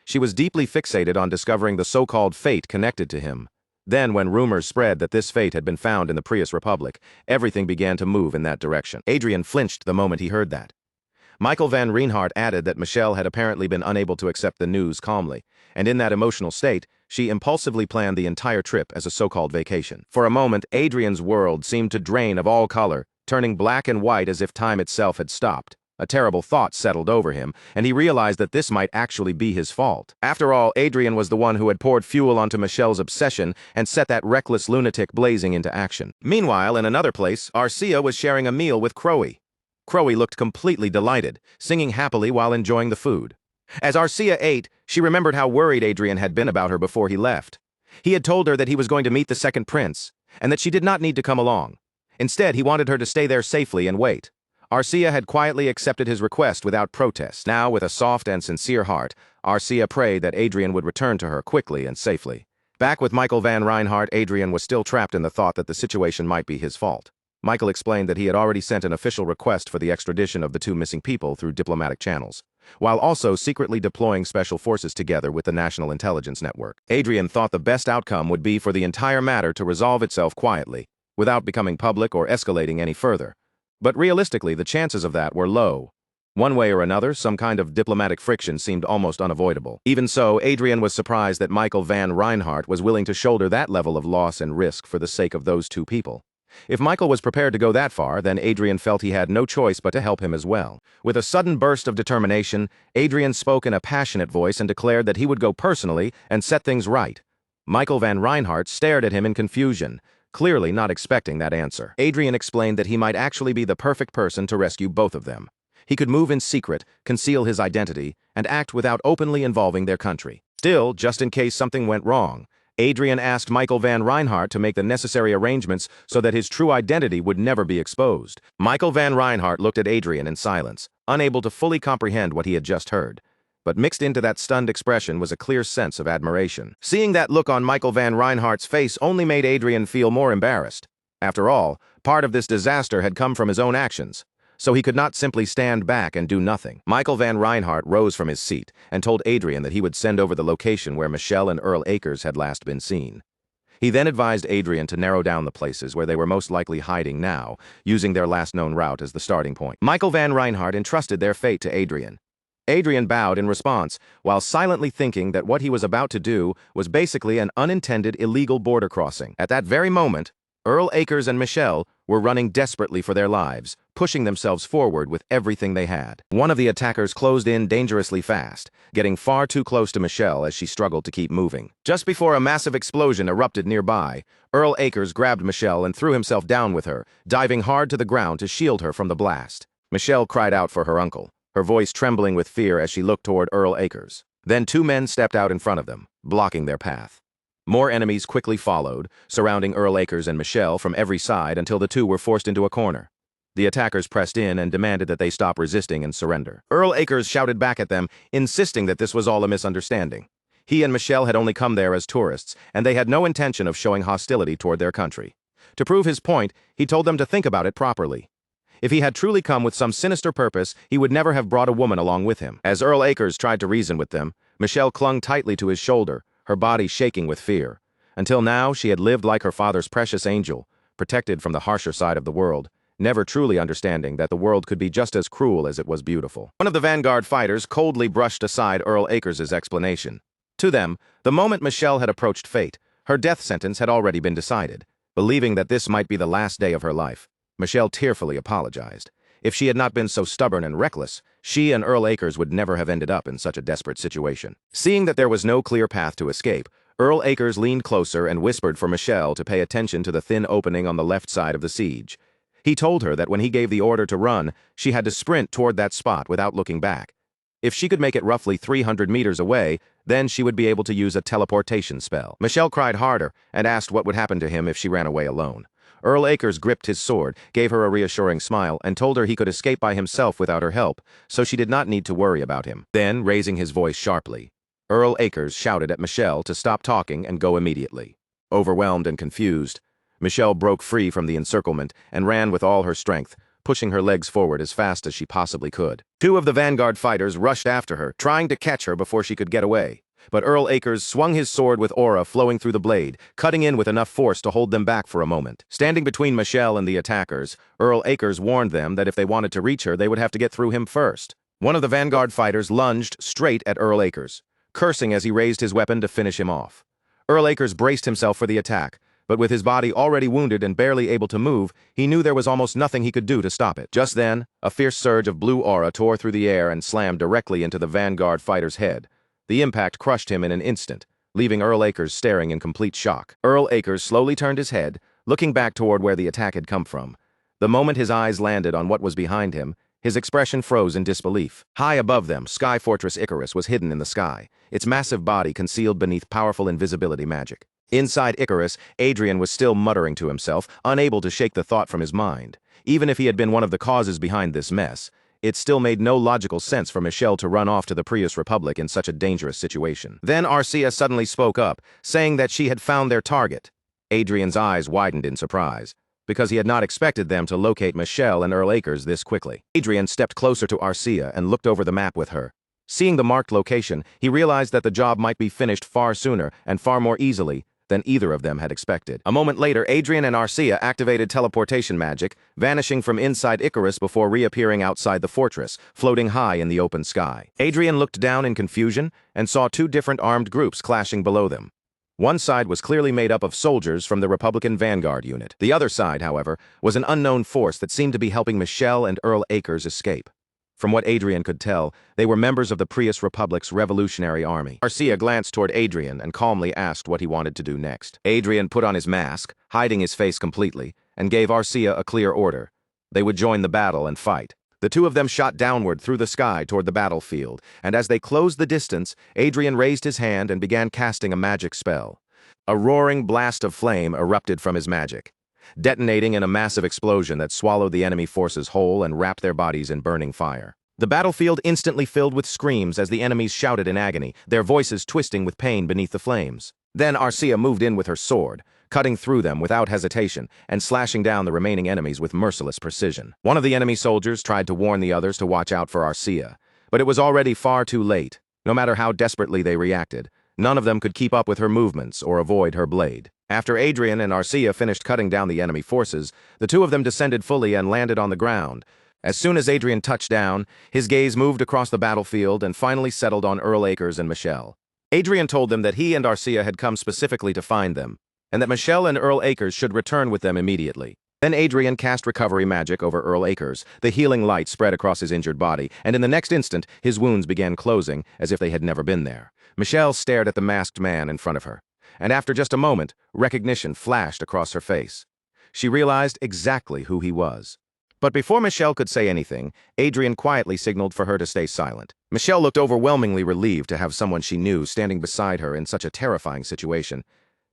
She was deeply fixated on discovering the so-called fate connected to him. Then, when rumors spread that this fate had been found in the Prius Republic, everything began to move in that direction. Adrien flinched the moment he heard that. Michael van Reinhardt added that Michelle had apparently been unable to accept the news calmly, and in that emotional state, she impulsively planned the entire trip as a so-called vacation. For a moment, Adrien's world seemed to drain of all color, turning black and white as if time itself had stopped. A terrible thought settled over him, and he realized that this might actually be his fault. After all, Adrien was the one who had poured fuel onto Michelle's obsession and set that reckless lunatic blazing into action. Meanwhile, in another place, Arcia was sharing a meal with Crowy. Crowy looked completely delighted, singing happily while enjoying the food. As Arcia ate, she remembered how worried Adrien had been about her before he left. He had told her that he was going to meet the second prince, and that she did not need to come along. Instead, he wanted her to stay there safely and wait. Arcia had quietly accepted his request without protest. Now, with a soft and sincere heart, Arcia prayed that Adrien would return to her quickly and safely. Back with Michael van Reinhardt, Adrien was still trapped in the thought that the situation might be his fault. Michael explained that he had already sent an official request for the extradition of the two missing people through diplomatic channels, while also secretly deploying special forces together with the National Intelligence Network. Adrien thought the best outcome would be for the entire matter to resolve itself quietly, without becoming public or escalating any further. But realistically, the chances of that were low. One way or another, some kind of diplomatic friction seemed almost unavoidable. Even so, Adrien was surprised that Michael van Reinhardt was willing to shoulder that level of loss and risk for the sake of those two people. If Michael was prepared to go that far, then Adrien felt he had no choice but to help him as well. With a sudden burst of determination, Adrien spoke in a passionate voice and declared that he would go personally and set things right. Michael van Reinhardt stared at him in confusion, clearly not expecting that answer. Adrien explained that he might actually be the perfect person to rescue both of them. He could move in secret, conceal his identity, and act without openly involving their country. Still, just in case something went wrong, Adrien asked Michael van Reinhardt to make the necessary arrangements so that his true identity would never be exposed. Michael van Reinhardt looked at Adrien in silence, unable to fully comprehend what he had just heard. But mixed into that stunned expression was a clear sense of admiration. Seeing that look on Michael van Reinhardt's face only made Adrien feel more embarrassed. After all, part of this disaster had come from his own actions, so he could not simply stand back and do nothing. Michael van Reinhardt rose from his seat and told Adrien that he would send over the location where Michelle and Earl Akers had last been seen. He then advised Adrien to narrow down the places where they were most likely hiding now, using their last known route as the starting point. Michael van Reinhardt entrusted their fate to Adrien. Adrien bowed in response, while silently thinking that what he was about to do was basically an unintended illegal border crossing. At that very moment, Earl Akers and Michelle were running desperately for their lives, pushing themselves forward with everything they had. One of the attackers closed in dangerously fast, getting far too close to Michelle as she struggled to keep moving. Just before a massive explosion erupted nearby, Earl Akers grabbed Michelle and threw himself down with her, diving hard to the ground to shield her from the blast. Michelle cried out for her uncle. her voice trembling with fear as she looked toward Earl Acres. Then two men stepped out in front of them, blocking their path. More enemies quickly followed, surrounding Earl Acres and Michelle from every side until the two were forced into a corner. The attackers pressed in and demanded that they stop resisting and surrender. Earl Acres shouted back at them, insisting that this was all a misunderstanding. He and Michelle had only come there as tourists, and they had no intention of showing hostility toward their country. To prove his point, he told them to think about it properly. If he had truly come with some sinister purpose, he would never have brought a woman along with him. As Earl Acres tried to reason with them, Michelle clung tightly to his shoulder, her body shaking with fear. Until now, she had lived like her father's precious angel, protected from the harsher side of the world, never truly understanding that the world could be just as cruel as it was beautiful. One of the vanguard fighters coldly brushed aside Earl Acres' explanation. To them, the moment Michelle had approached fate, her death sentence had already been decided. Believing that this might be the last day of her life, Michelle tearfully apologized. If she had not been so stubborn and reckless, she and Earl Acres would never have ended up in such a desperate situation. Seeing that there was no clear path to escape, Earl Acres leaned closer and whispered for Michelle to pay attention to the thin opening on the left side of the siege. He told her that when he gave the order to run, she had to sprint toward that spot without looking back. If she could make it roughly 300 meters away, then she would be able to use a teleportation spell. Michelle cried harder and asked what would happen to him if she ran away alone. Earl Acres gripped his sword, gave her a reassuring smile, and told her he could escape by himself without her help, so she did not need to worry about him. Then, raising his voice sharply, Earl Acres shouted at Michelle to stop talking and go immediately. Overwhelmed and confused, Michelle broke free from the encirclement and ran with all her strength, pushing her legs forward as fast as she possibly could. Two of the vanguard fighters rushed after her, trying to catch her before she could get away. But Earl Acres swung his sword with aura flowing through the blade, cutting in with enough force to hold them back for a moment. Standing between Michelle and the attackers, Earl Acres warned them that if they wanted to reach her, they would have to get through him first. One of the vanguard fighters lunged straight at Earl Acres, cursing as he raised his weapon to finish him off. Earl Acres braced himself for the attack, but with his body already wounded and barely able to move, he knew there was almost nothing he could do to stop it. Just then, a fierce surge of blue aura tore through the air and slammed directly into the vanguard fighter's head. The impact crushed him in an instant, leaving Earl Acres staring in complete shock. Earl Acres slowly turned his head, looking back toward where the attack had come from. The moment his eyes landed on what was behind him, his expression froze in disbelief. High above them, Sky Fortress Icarus was hidden in the sky, its massive body concealed beneath powerful invisibility magic. Inside Icarus, Adrien was still muttering to himself, unable to shake the thought from his mind. Even if he had been one of the causes behind this mess, it still made no logical sense for Michelle to run off to the Prius Republic in such a dangerous situation. Then Arcia suddenly spoke up, saying that she had found their target. Adrien's eyes widened in surprise, because he had not expected them to locate Michelle and Earl Acres this quickly. Adrien stepped closer to Arcia and looked over the map with her. Seeing the marked location, he realized that the job might be finished far sooner and far more easily than either of them had expected. A moment later, Adrien and Arcia activated teleportation magic, vanishing from inside Icarus before reappearing outside the fortress, floating high in the open sky. Adrien looked down in confusion and saw two different armed groups clashing below them. One side was clearly made up of soldiers from the Republican Vanguard unit. The other side, however, was an unknown force that seemed to be helping Michelle and Earl Acres escape. From what Adrien could tell, they were members of the Prius Republic's Revolutionary Army. Arcia glanced toward Adrien and calmly asked what he wanted to do next. Adrien put on his mask, hiding his face completely, and gave Arcia a clear order. They would join the battle and fight. The two of them shot downward through the sky toward the battlefield, and as they closed the distance, Adrien raised his hand and began casting a magic spell. A roaring blast of flame erupted from his magic, detonating in a massive explosion that swallowed the enemy forces whole and wrapped their bodies in burning fire. The battlefield instantly filled with screams as the enemies shouted in agony, their voices twisting with pain beneath the flames. Then Arcia moved in with her sword, cutting through them without hesitation and slashing down the remaining enemies with merciless precision. One of the enemy soldiers tried to warn the others to watch out for Arcia, but it was already far too late. No matter how desperately they reacted, none of them could keep up with her movements or avoid her blade. After Adrien and Arcia finished cutting down the enemy forces, the two of them descended fully and landed on the ground. As soon as Adrien touched down, his gaze moved across the battlefield and finally settled on Earl Acres and Michelle. Adrien told them that he and Arcia had come specifically to find them, and that Michelle and Earl Acres should return with them immediately. Then Adrien cast recovery magic over Earl Acres. The healing light spread across his injured body, and in the next instant, his wounds began closing as if they had never been there. Michelle stared at the masked man in front of her, and after just a moment, recognition flashed across her face. She realized exactly who he was. But before Michelle could say anything, Adrien quietly signaled for her to stay silent. Michelle looked overwhelmingly relieved to have someone she knew standing beside her in such a terrifying situation.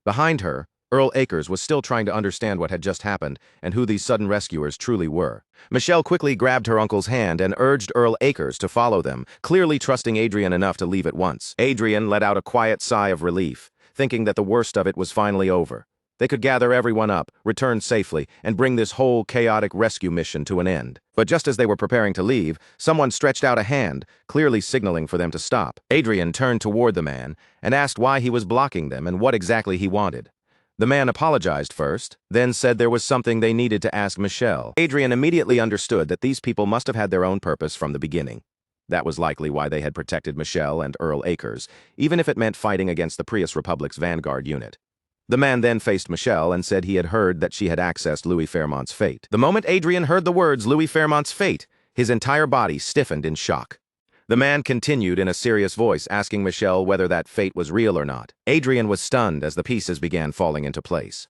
Behind her, Earl Akers was still trying to understand what had just happened and who these sudden rescuers truly were. Michelle quickly grabbed her uncle's hand and urged Earl Akers to follow them, clearly trusting Adrien enough to leave at once. Adrien let out a quiet sigh of relief, thinking that the worst of it was finally over. They could gather everyone up, return safely, and bring this whole chaotic rescue mission to an end. But just as they were preparing to leave, someone stretched out a hand, clearly signaling for them to stop. Adrien turned toward the man and asked why he was blocking them and what exactly he wanted. The man apologized first, then said there was something they needed to ask Michelle. Adrien immediately understood that these people must have had their own purpose from the beginning. That was likely why they had protected Michelle and Earl Akers, even if it meant fighting against the Prius Republic's vanguard unit. The man then faced Michelle and said he had heard that she had accessed Louis Fairmont's fate. The moment Adrien heard the words Louis Fairmont's fate, his entire body stiffened in shock. The man continued in a serious voice, asking Michelle whether that fate was real or not. Adrien was stunned as the pieces began falling into place.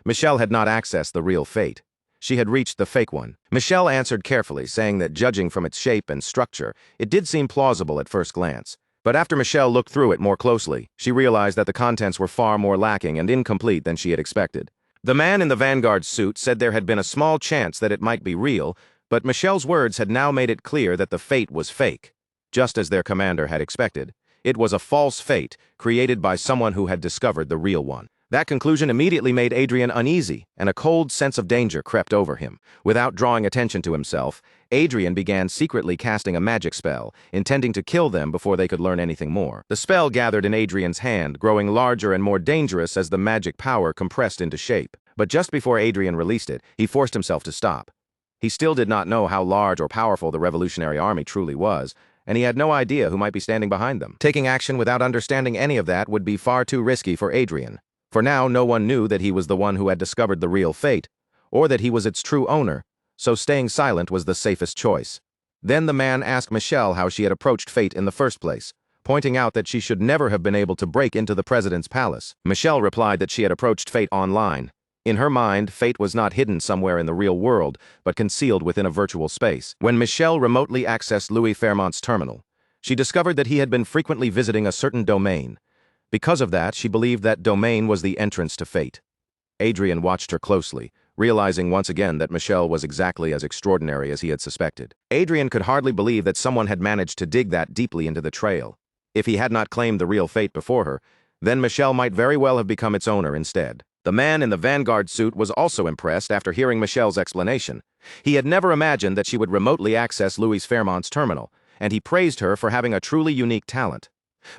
Michelle had not accessed the real fate. She had reached the fake one. Michelle answered carefully, saying that judging from its shape and structure, it did seem plausible at first glance. But after Michelle looked through it more closely, she realized that the contents were far more lacking and incomplete than she had expected. The man in the Vanguard suit said there had been a small chance that it might be real, but Michelle's words had now made it clear that the fate was fake. Just as their commander had expected, it was a false fate created by someone who had discovered the real one. That conclusion immediately made Adrien uneasy, and a cold sense of danger crept over him. Without drawing attention to himself, Adrien began secretly casting a magic spell, intending to kill them before they could learn anything more. The spell gathered in Adrien's hand, growing larger and more dangerous as the magic power compressed into shape. But just before Adrien released it, he forced himself to stop. He still did not know how large or powerful the Revolutionary Army truly was, and he had no idea who might be standing behind them. Taking action without understanding any of that would be far too risky for Adrien. For now, no one knew that he was the one who had discovered the real fate, or that he was its true owner, so staying silent was the safest choice. Then the man asked Michelle how she had approached fate in the first place, pointing out that she should never have been able to break into the president's palace. Michelle replied that she had approached fate online. In her mind, fate was not hidden somewhere in the real world, but concealed within a virtual space. When Michelle remotely accessed Louis Fairmont's terminal, she discovered that he had been frequently visiting a certain domain. Because of that, she believed that domain was the entrance to fate. Adrien watched her closely, realizing once again that Michelle was exactly as extraordinary as he had suspected. Adrien could hardly believe that someone had managed to dig that deeply into the trail. If he had not claimed the real fate before her, then Michelle might very well have become its owner instead. The man in the Vanguard suit was also impressed after hearing Michelle's explanation. He had never imagined that she would remotely access Louis Fairmont's terminal, and he praised her for having a truly unique talent.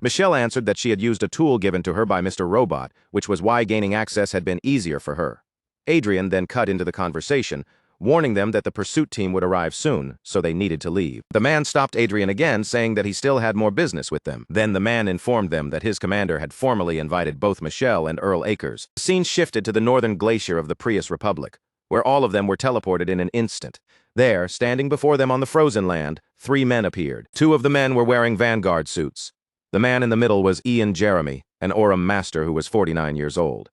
Michelle answered that she had used a tool given to her by Mr. Robot, which was why gaining access had been easier for her. Adrien then cut into the conversation, warning them that the pursuit team would arrive soon, so they needed to leave. The man stopped Adrien again, saying that he still had more business with them. Then the man informed them that his commander had formally invited both Michelle and Earl Akers. The scene shifted to the northern glacier of the Prius Republic, where all of them were teleported in an instant. There, standing before them on the frozen land, 3 men appeared. 2 of the men were wearing Vanguard suits. The man in the middle was Ian Jeremy, an Aurum master who was 49 years old.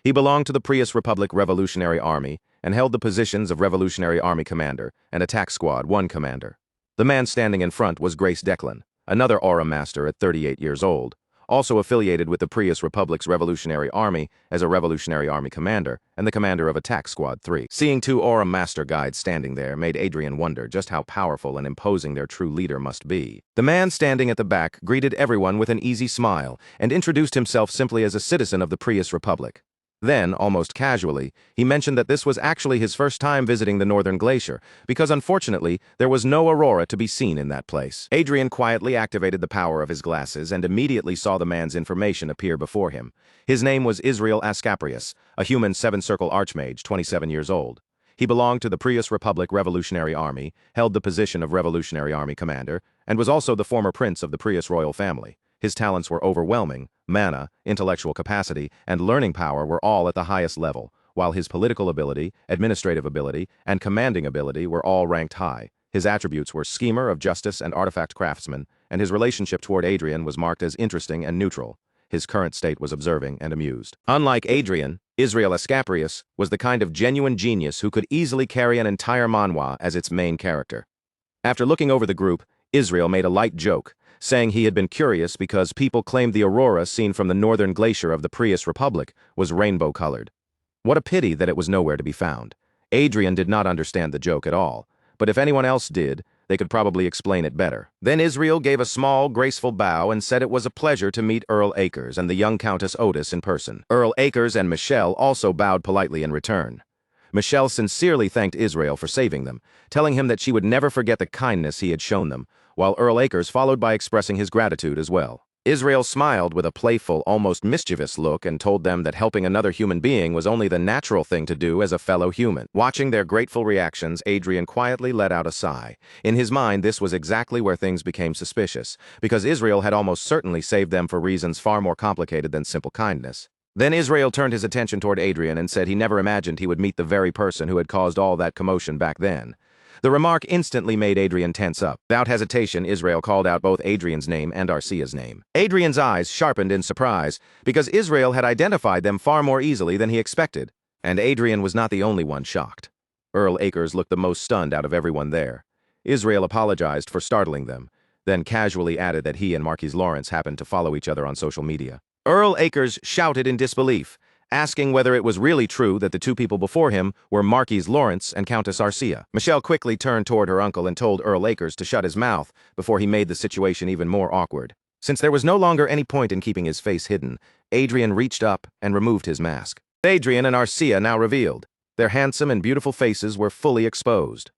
He belonged to the Prius Republic Revolutionary Army and held the positions of Revolutionary Army Commander and Attack Squad 1 Commander. The man standing in front was Grace Declan, another Aurum master at 38 years old, also affiliated with the Prius Republic's Revolutionary Army as a Revolutionary Army Commander and the commander of Attack Squad 3. Seeing 2 Aurum Master guides standing there made Adrien wonder just how powerful and imposing their true leader must be. The man standing at the back greeted everyone with an easy smile and introduced himself simply as a citizen of the Prius Republic. Then, almost casually, he mentioned that this was actually his first time visiting the northern glacier, because unfortunately, there was no aurora to be seen in that place. Adrien quietly activated the power of his glasses and immediately saw the man's information appear before him. His name was Israel Ascaprius, a human 7-circle archmage, 27 years old. He belonged to the Prius Republic Revolutionary Army, held the position of Revolutionary Army Commander, and was also the former prince of the Prius royal family. His talents were overwhelming. Mana, intellectual capacity, and learning power were all at the highest level, while his political ability, administrative ability, and commanding ability were all ranked high. His attributes were schemer of justice and artifact craftsman, and his relationship toward Adrien was marked as interesting and neutral. his current state was observing and amused. Unlike Adrien, Israel Ascaprius was the kind of genuine genius who could easily carry an entire manhwa as its main character. After looking over the group, Israel made a light joke, saying he had been curious because people claimed the aurora seen from the northern glacier of the Prius Republic was rainbow-colored. What a pity that it was nowhere to be found. Adrien did not understand the joke at all, but if anyone else did, they could probably explain it better. Then Israel gave a small, graceful bow and said it was a pleasure to meet Earl Akers and the young Countess Otis in person. Earl Akers and Michelle also bowed politely in return. Michelle sincerely thanked Israel for saving them, telling him that she would never forget the kindness he had shown them, while Earl Akers followed by expressing his gratitude as well. Israel smiled with a playful, almost mischievous look and told them that helping another human being was only the natural thing to do as a fellow human. Watching their grateful reactions, Adrien quietly let out a sigh. In his mind, this was exactly where things became suspicious, because Israel had almost certainly saved them for reasons far more complicated than simple kindness. Then Israel turned his attention toward Adrien and said he never imagined he would meet the very person who had caused all that commotion back then. The remark instantly made Adrien tense up. Without hesitation, Israel called out both Adrien's name and Arcia's name. Adrien's eyes sharpened in surprise, because Israel had identified them far more easily than he expected, and Adrien was not the only one shocked. Earl Akers looked the most stunned out of everyone there. Israel apologized for startling them, then casually added that he and Marquise Lawrence happened to follow each other on social media. Earl Akers shouted in disbelief, asking whether it was really true that the two people before him were Marquise Lawrence and Countess Arcia. Michelle quickly turned toward her uncle and told Earl Akers to shut his mouth before he made the situation even more awkward. Since there was no longer any point in keeping his face hidden, Adrien reached up and removed his mask. Adrien and Arcia now revealed. Their handsome and beautiful faces were fully exposed.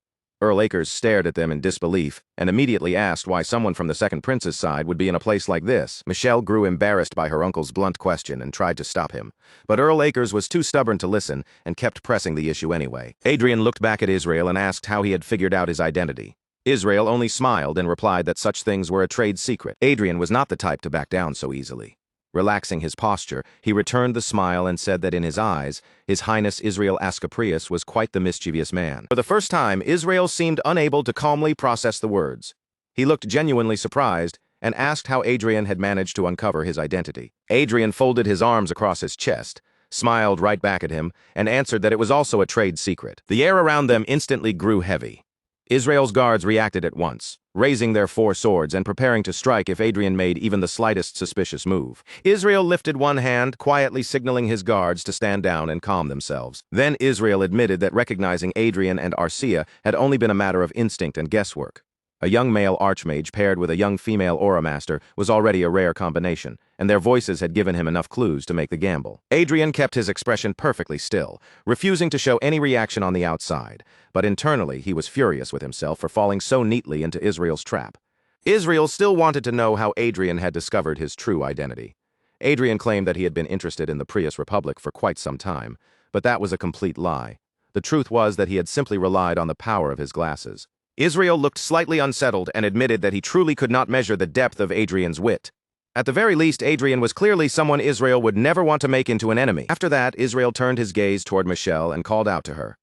Earl Akers stared at them in disbelief and immediately asked why someone from the second prince's side would be in a place like this. Michelle grew embarrassed by her uncle's blunt question and tried to stop him, but Earl Akers was too stubborn to listen and kept pressing the issue anyway. Adrien looked back at Israel and asked how he had figured out his identity. Israel only smiled and replied that such things were a trade secret. Adrien was not the type to back down so easily. Relaxing his posture, he returned the smile and said that in his eyes, His Highness Israel Ascaprius was quite the mischievous man. For the first time, Israel seemed unable to calmly process the words. He looked genuinely surprised and asked how Adrien had managed to uncover his identity. Adrien folded his arms across his chest, smiled right back at him, and answered that it was also a trade secret. The air around them instantly grew heavy. Israel's guards reacted at once, raising their 4 swords and preparing to strike if Adrien made even the slightest suspicious move. Israel lifted one hand, quietly signaling his guards to stand down and calm themselves. Then Israel admitted that recognizing Adrien and Arcia had only been a matter of instinct and guesswork. A young male archmage paired with a young female aura master was already a rare combination, and their voices had given him enough clues to make the gamble. Adrien kept his expression perfectly still, refusing to show any reaction on the outside, but internally he was furious with himself for falling so neatly into Israel's trap. Israel still wanted to know how Adrien had discovered his true identity. Adrien claimed that he had been interested in the Prius Republic for quite some time, but that was a complete lie. The truth was that he had simply relied on the power of his glasses. Israel looked slightly unsettled and admitted that he truly could not measure the depth of Adrien's wit. At the very least, Adrien was clearly someone Israel would never want to make into an enemy. After that, Israel turned his gaze toward Michelle and called out to her.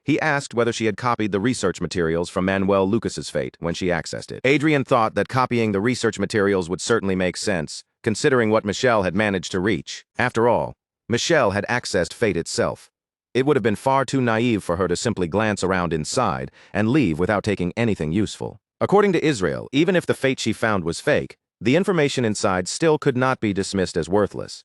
He asked whether she had copied the research materials from Manuel Lucas's fate when she accessed it. Adrien thought that copying the research materials would certainly make sense, considering what Michelle had managed to reach. After all, Michelle had accessed fate itself. It would have been far too naive for her to simply glance around inside and leave without taking anything useful. According to Israel, even if the fate she found was fake, the information inside still could not be dismissed as worthless.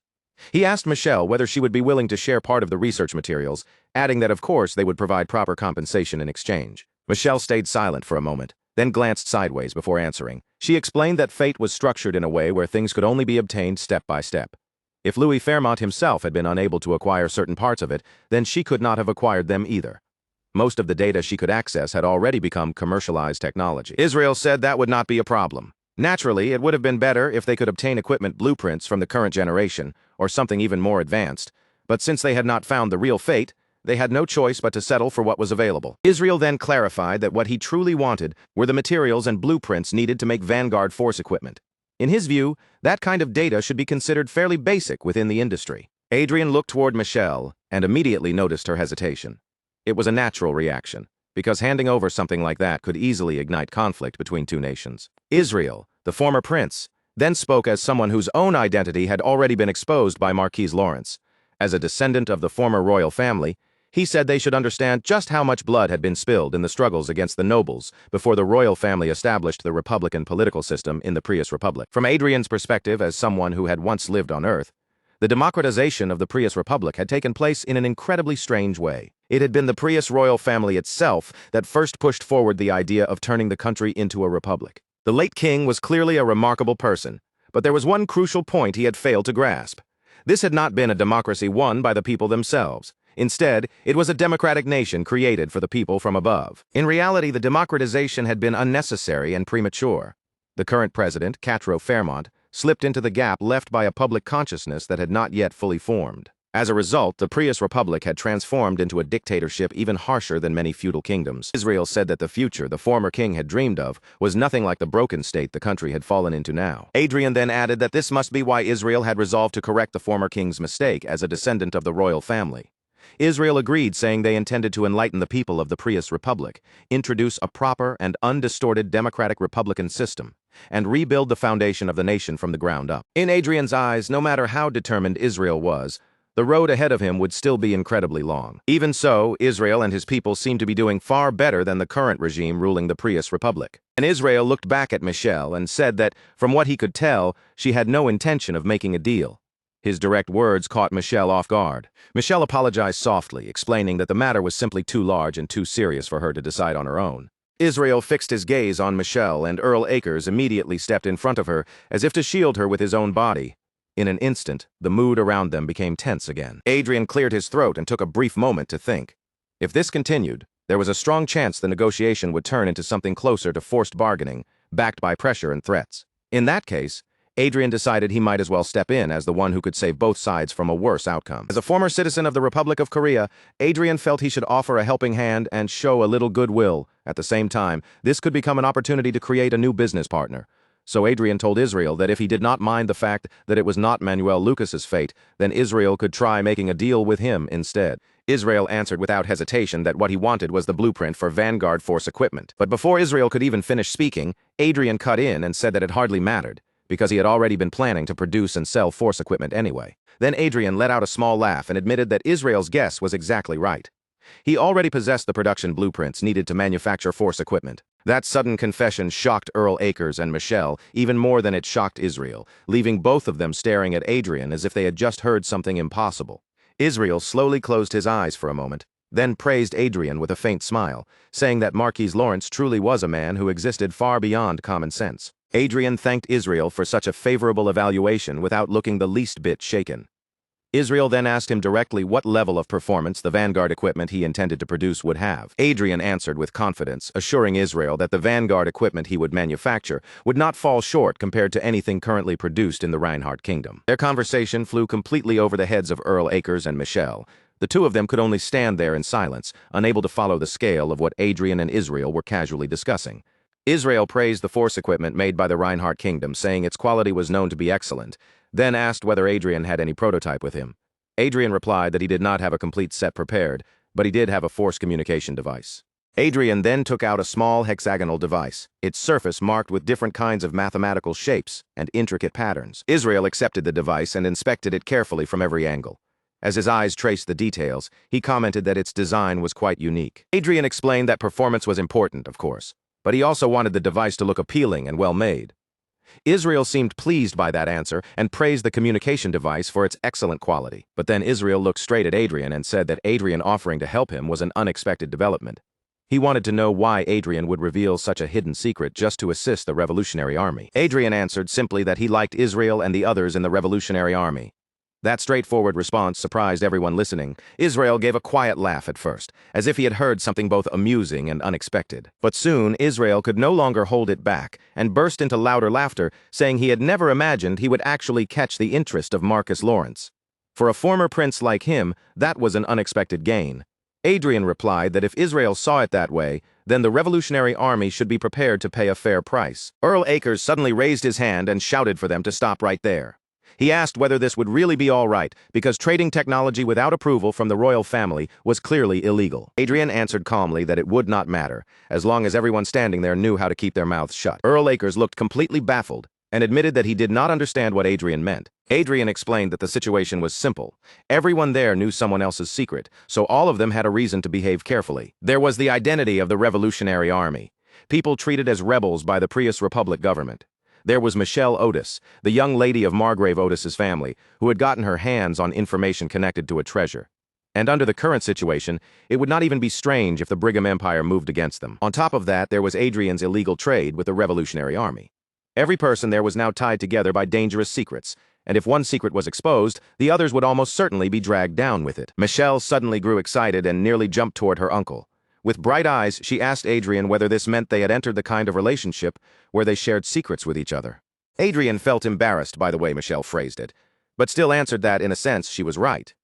He asked Michelle whether she would be willing to share part of the research materials, adding that of course they would provide proper compensation in exchange. Michelle stayed silent for a moment, then glanced sideways before answering. She explained that fate was structured in a way where things could only be obtained step by step. If Louis Fairmont himself had been unable to acquire certain parts of it, then she could not have acquired them either. Most of the data she could access had already become commercialized technology. Israel said that would not be a problem. Naturally, it would have been better if they could obtain equipment blueprints from the current generation, or something even more advanced, but since they had not found the real fate, they had no choice but to settle for what was available. Israel then clarified that what he truly wanted were the materials and blueprints needed to make Vanguard force equipment. In his view, that kind of data should be considered fairly basic within the industry. Adrien looked toward Michelle and immediately noticed her hesitation. It was a natural reaction, because handing over something like that could easily ignite conflict between two nations. Israel, the former prince, then spoke as someone whose own identity had already been exposed by Marquise Lawrence. As a descendant of the former royal family, he said they should understand just how much blood had been spilled in the struggles against the nobles before the royal family established the republican political system in the Prius Republic. From Adrien's perspective as someone who had once lived on Earth, the democratization of the Prius Republic had taken place in an incredibly strange way. It had been the Prius royal family itself that first pushed forward the idea of turning the country into a republic. The late king was clearly a remarkable person, but there was one crucial point he had failed to grasp. This had not been a democracy won by the people themselves. Instead, it was a democratic nation created for the people from above. In reality, the democratization had been unnecessary and premature. The current president, Catro Fairmont, slipped into the gap left by a public consciousness that had not yet fully formed. As a result, the Prius Republic had transformed into a dictatorship even harsher than many feudal kingdoms. Israel said that the future the former king had dreamed of was nothing like the broken state the country had fallen into now. Adrien then added that this must be why Israel had resolved to correct the former king's mistake as a descendant of the royal family. Israel agreed, saying they intended to enlighten the people of the Prius Republic, introduce a proper and undistorted democratic republican system, and rebuild the foundation of the nation from the ground up. In Adrien's eyes, no matter how determined Israel was, the road ahead of him would still be incredibly long. Even so, Israel and his people seemed to be doing far better than the current regime ruling the Prius Republic. And Israel looked back at Michelle and said that, from what he could tell, she had no intention of making a deal. His direct words caught Michelle off guard. Michelle apologized softly, explaining that the matter was simply too large and too serious for her to decide on her own. Israel fixed his gaze on Michelle, and Earl Akers immediately stepped in front of her, as if to shield her with his own body. In an instant, the mood around them became tense again. Adrien cleared his throat and took a brief moment to think. If this continued, there was a strong chance the negotiation would turn into something closer to forced bargaining, backed by pressure and threats. In that case, Adrien decided he might as well step in as the one who could save both sides from a worse outcome. As a former citizen of the Republic of Korea, Adrien felt he should offer a helping hand and show a little goodwill. At the same time, this could become an opportunity to create a new business partner. So Adrien told Israel that if he did not mind the fact that it was not Manuel Lucas's fate, then Israel could try making a deal with him instead. Israel answered without hesitation that what he wanted was the blueprint for Vanguard Force equipment. But before Israel could even finish speaking, Adrien cut in and said that it hardly mattered, because he had already been planning to produce and sell force equipment anyway. Then Adrien let out a small laugh and admitted that Israel's guess was exactly right. He already possessed the production blueprints needed to manufacture force equipment. That sudden confession shocked Earl Akers and Michelle even more than it shocked Israel, leaving both of them staring at Adrien as if they had just heard something impossible. Israel slowly closed his eyes for a moment, then praised Adrien with a faint smile, saying that Marquise Lawrence truly was a man who existed far beyond common sense. Adrien thanked Israel for such a favorable evaluation without looking the least bit shaken. Israel then asked him directly what level of performance the Vanguard equipment he intended to produce would have. Adrien answered with confidence, assuring Israel that the Vanguard equipment he would manufacture would not fall short compared to anything currently produced in the Reinhardt Kingdom. Their conversation flew completely over the heads of Earl Akers and Michelle. The two of them could only stand there in silence, unable to follow the scale of what Adrien and Israel were casually discussing. Israel praised the force equipment made by the Reinhardt Kingdom, saying its quality was known to be excellent, then asked whether Adrien had any prototype with him. Adrien replied that he did not have a complete set prepared, but he did have a force communication device. Adrien then took out a small hexagonal device, its surface marked with different kinds of mathematical shapes and intricate patterns. Israel accepted the device and inspected it carefully from every angle. As his eyes traced the details, he commented that its design was quite unique. Adrien explained that performance was important, of course, but he also wanted the device to look appealing and well-made. Israel seemed pleased by that answer and praised the communication device for its excellent quality. But then Israel looked straight at Adrien and said that Adrien offering to help him was an unexpected development. He wanted to know why Adrien would reveal such a hidden secret just to assist the Revolutionary Army. Adrien answered simply that he liked Israel and the others in the Revolutionary Army. That straightforward response surprised everyone listening. Israel gave a quiet laugh at first, as if he had heard something both amusing and unexpected. But soon, Israel could no longer hold it back, and burst into louder laughter, saying he had never imagined he would actually catch the interest of Marquise Lawrence. For a former prince like him, that was an unexpected gain. Adrien replied that if Israel saw it that way, then the Revolutionary Army should be prepared to pay a fair price. Earl Akers suddenly raised his hand and shouted for them to stop right there. He asked whether this would really be all right, because trading technology without approval from the royal family was clearly illegal. Adrien answered calmly that it would not matter, as long as everyone standing there knew how to keep their mouths shut. Earl Akers looked completely baffled. and admitted that he did not understand what Adrien meant. Adrien explained that the situation was simple. Everyone there knew someone else's secret, so all of them had a reason to behave carefully. There was the identity of the Revolutionary Army, people treated as rebels by the Prius Republic government. There was Michelle Otis, the young lady of Margrave Otis's family, who had gotten her hands on information connected to a treasure. And under the current situation, it would not even be strange if the Brigham Empire moved against them. On top of that, there was Adrien's illegal trade with the Revolutionary Army. Every person there was now tied together by dangerous secrets, and if one secret was exposed, the others would almost certainly be dragged down with it. Michelle suddenly grew excited and nearly jumped toward her uncle. With bright eyes, she asked Adrien whether this meant they had entered the kind of relationship where they shared secrets with each other. Adrien felt embarrassed by the way Michelle phrased it, but still answered that, in a sense, she was right.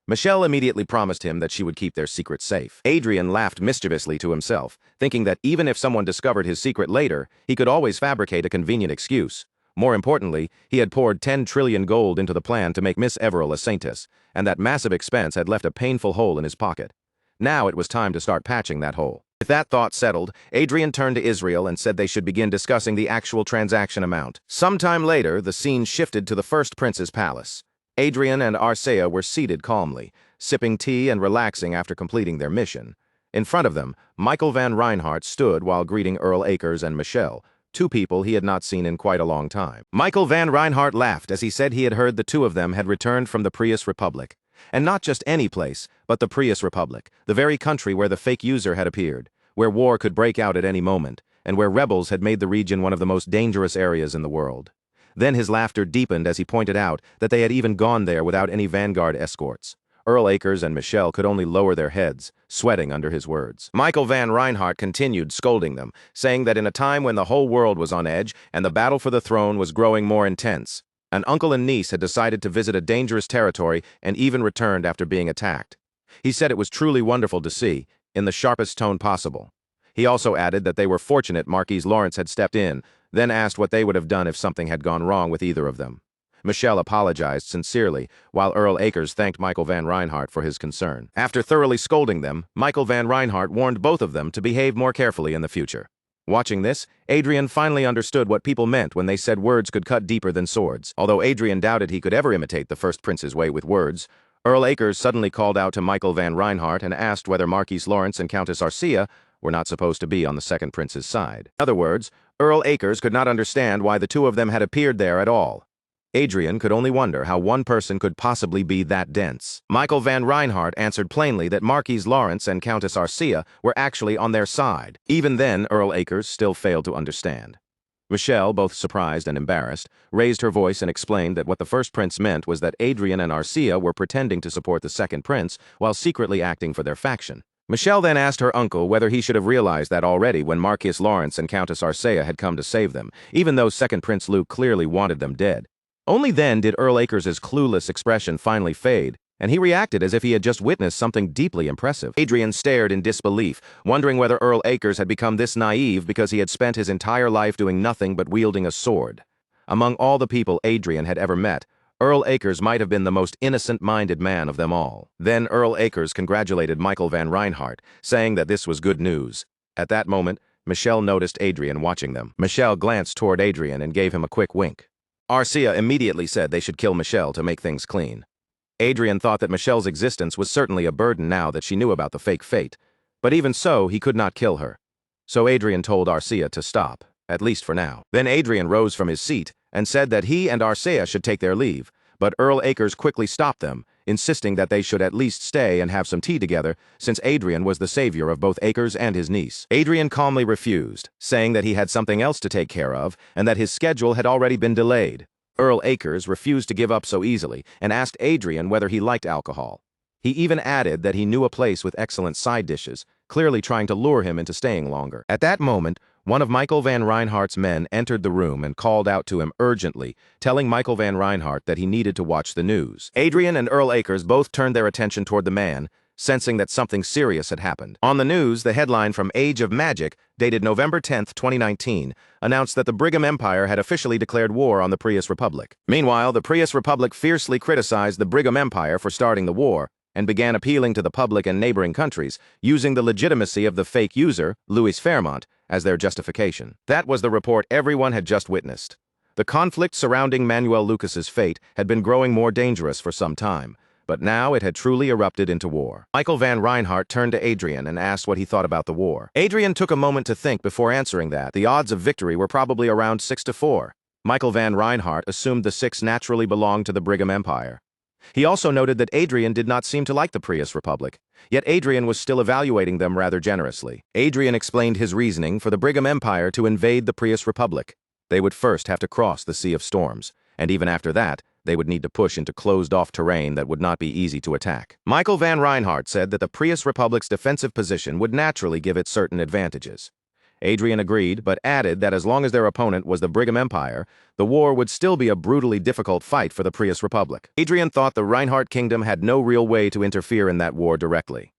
Michelle immediately promised him that she would keep their secret safe. Adrien laughed mischievously to himself, thinking that even if someone discovered his secret later, he could always fabricate a convenient excuse. More importantly, he had poured 10 trillion gold into the plan to make Miss Everell a saintess, and that massive expense had left a painful hole in his pocket. Now it was time to start patching that hole. With that thought settled, Adrien turned to Israel and said they should begin discussing the actual transaction amount. Sometime later, the scene shifted to the first prince's palace. Adrien and Arcia were seated calmly, sipping tea and relaxing after completing their mission. In front of them, Michael van Reinhardt stood while greeting Earl Akers and Michelle, two people he had not seen in quite a long time. Michael van Reinhardt laughed as he said he had heard the two of them had returned from the Prius Republic. And not just any place, but the Prius Republic, the very country where the fake user had appeared, where war could break out at any moment, and where rebels had made the region one of the most dangerous areas in the world. Then his laughter deepened as he pointed out that they had even gone there without any vanguard escorts. Earl Akers and Michelle could only lower their heads, sweating under his words. Michael van Reinhardt continued scolding them, saying that in a time when the whole world was on edge and the battle for the throne was growing more intense, an uncle and niece had decided to visit a dangerous territory and even returned after being attacked. He said it was truly wonderful to see, in the sharpest tone possible. He also added that they were fortunate Marquise Lawrence had stepped in, then asked what they would have done if something had gone wrong with either of them. Michelle apologized sincerely, while Earl Akers thanked Michael van Reinhardt for his concern. After thoroughly scolding them, Michael van Reinhardt warned both of them to behave more carefully in the future. Watching this, Adrien finally understood what people meant when they said words could cut deeper than swords. Although Adrien doubted he could ever imitate the first prince's way with words, Earl Akers suddenly called out to Michael van Reinhardt and asked whether Marquise Lawrence and Countess Arcia were not supposed to be on the second prince's side. In other words, Earl Akers could not understand why the two of them had appeared there at all. Adrien could only wonder how one person could possibly be that dense. Michael van Reinhardt answered plainly that Marquise Lawrence and Countess Arcia were actually on their side. Even then, Earl Akers still failed to understand. Michelle, both surprised and embarrassed, raised her voice and explained that what the first prince meant was that Adrien and Arcia were pretending to support the second prince while secretly acting for their faction. Michelle then asked her uncle whether he should have realized that already when Marquise Lawrence and Countess Arcia had come to save them, even though second Prince Luke clearly wanted them dead. Only then did Earl Akers' clueless expression finally fade, and he reacted as if he had just witnessed something deeply impressive. Adrien stared in disbelief, wondering whether Earl Akers had become this naive because he had spent his entire life doing nothing but wielding a sword. Among all the people Adrien had ever met, Earl Akers might have been the most innocent-minded man of them all. Then Earl Akers congratulated Michael van Reinhardt, saying that this was good news. At that moment, Michelle noticed Adrien watching them. Michelle glanced toward Adrien and gave him a quick wink. Arcia immediately said they should kill Michelle to make things clean. Adrien thought that Michelle's existence was certainly a burden now that she knew about the fake fate, but even so, he could not kill her. So Adrien told Arcia to stop, at least for now. Then Adrien rose from his seat and said that he and Arcia should take their leave, but Earl Akers quickly stopped them, insisting that they should at least stay and have some tea together, since Adrien was the savior of both Akers and his niece. Adrien calmly refused, saying that he had something else to take care of and that his schedule had already been delayed. Earl Akers refused to give up so easily and asked Adrien whether he liked alcohol. He even added that he knew a place with excellent side dishes, clearly trying to lure him into staying longer. At that moment, one of Michael van Reinhardt's men entered the room and called out to him urgently, telling Michael van Reinhardt that he needed to watch the news. Adrien and Earl Akers both turned their attention toward the man, sensing that something serious had happened. On the news, the headline from Age of Magic, dated November 10, 2019, announced that the Brigham Empire had officially declared war on the Prius Republic. Meanwhile, the Prius Republic fiercely criticized the Brigham Empire for starting the war, and began appealing to the public and neighboring countries, using the legitimacy of the fake user, Louis Fairmont, as their justification. That was the report everyone had just witnessed. The conflict surrounding Manuel Lucas's fate had been growing more dangerous for some time, but now it had truly erupted into war. Michael van Reinhardt turned to Adrien and asked what he thought about the war. Adrien took a moment to think before answering that the odds of victory were probably around 6-4. Michael van Reinhardt assumed the 6 naturally belonged to the Brigham Empire. He also noted that Adrien did not seem to like the Prius Republic, yet Adrien was still evaluating them rather generously. Adrien explained his reasoning for the Brigham Empire to invade the Prius Republic. They would first have to cross the Sea of Storms, and even after that, they would need to push into closed-off terrain that would not be easy to attack. Michael van Reinhardt said that the Prius Republic's defensive position would naturally give it certain advantages. Adrien agreed, but added that as long as their opponent was the Brigham Empire, the war would still be a brutally difficult fight for the Prius Republic. Adrien thought the Reinhardt Kingdom had no real way to interfere in that war directly.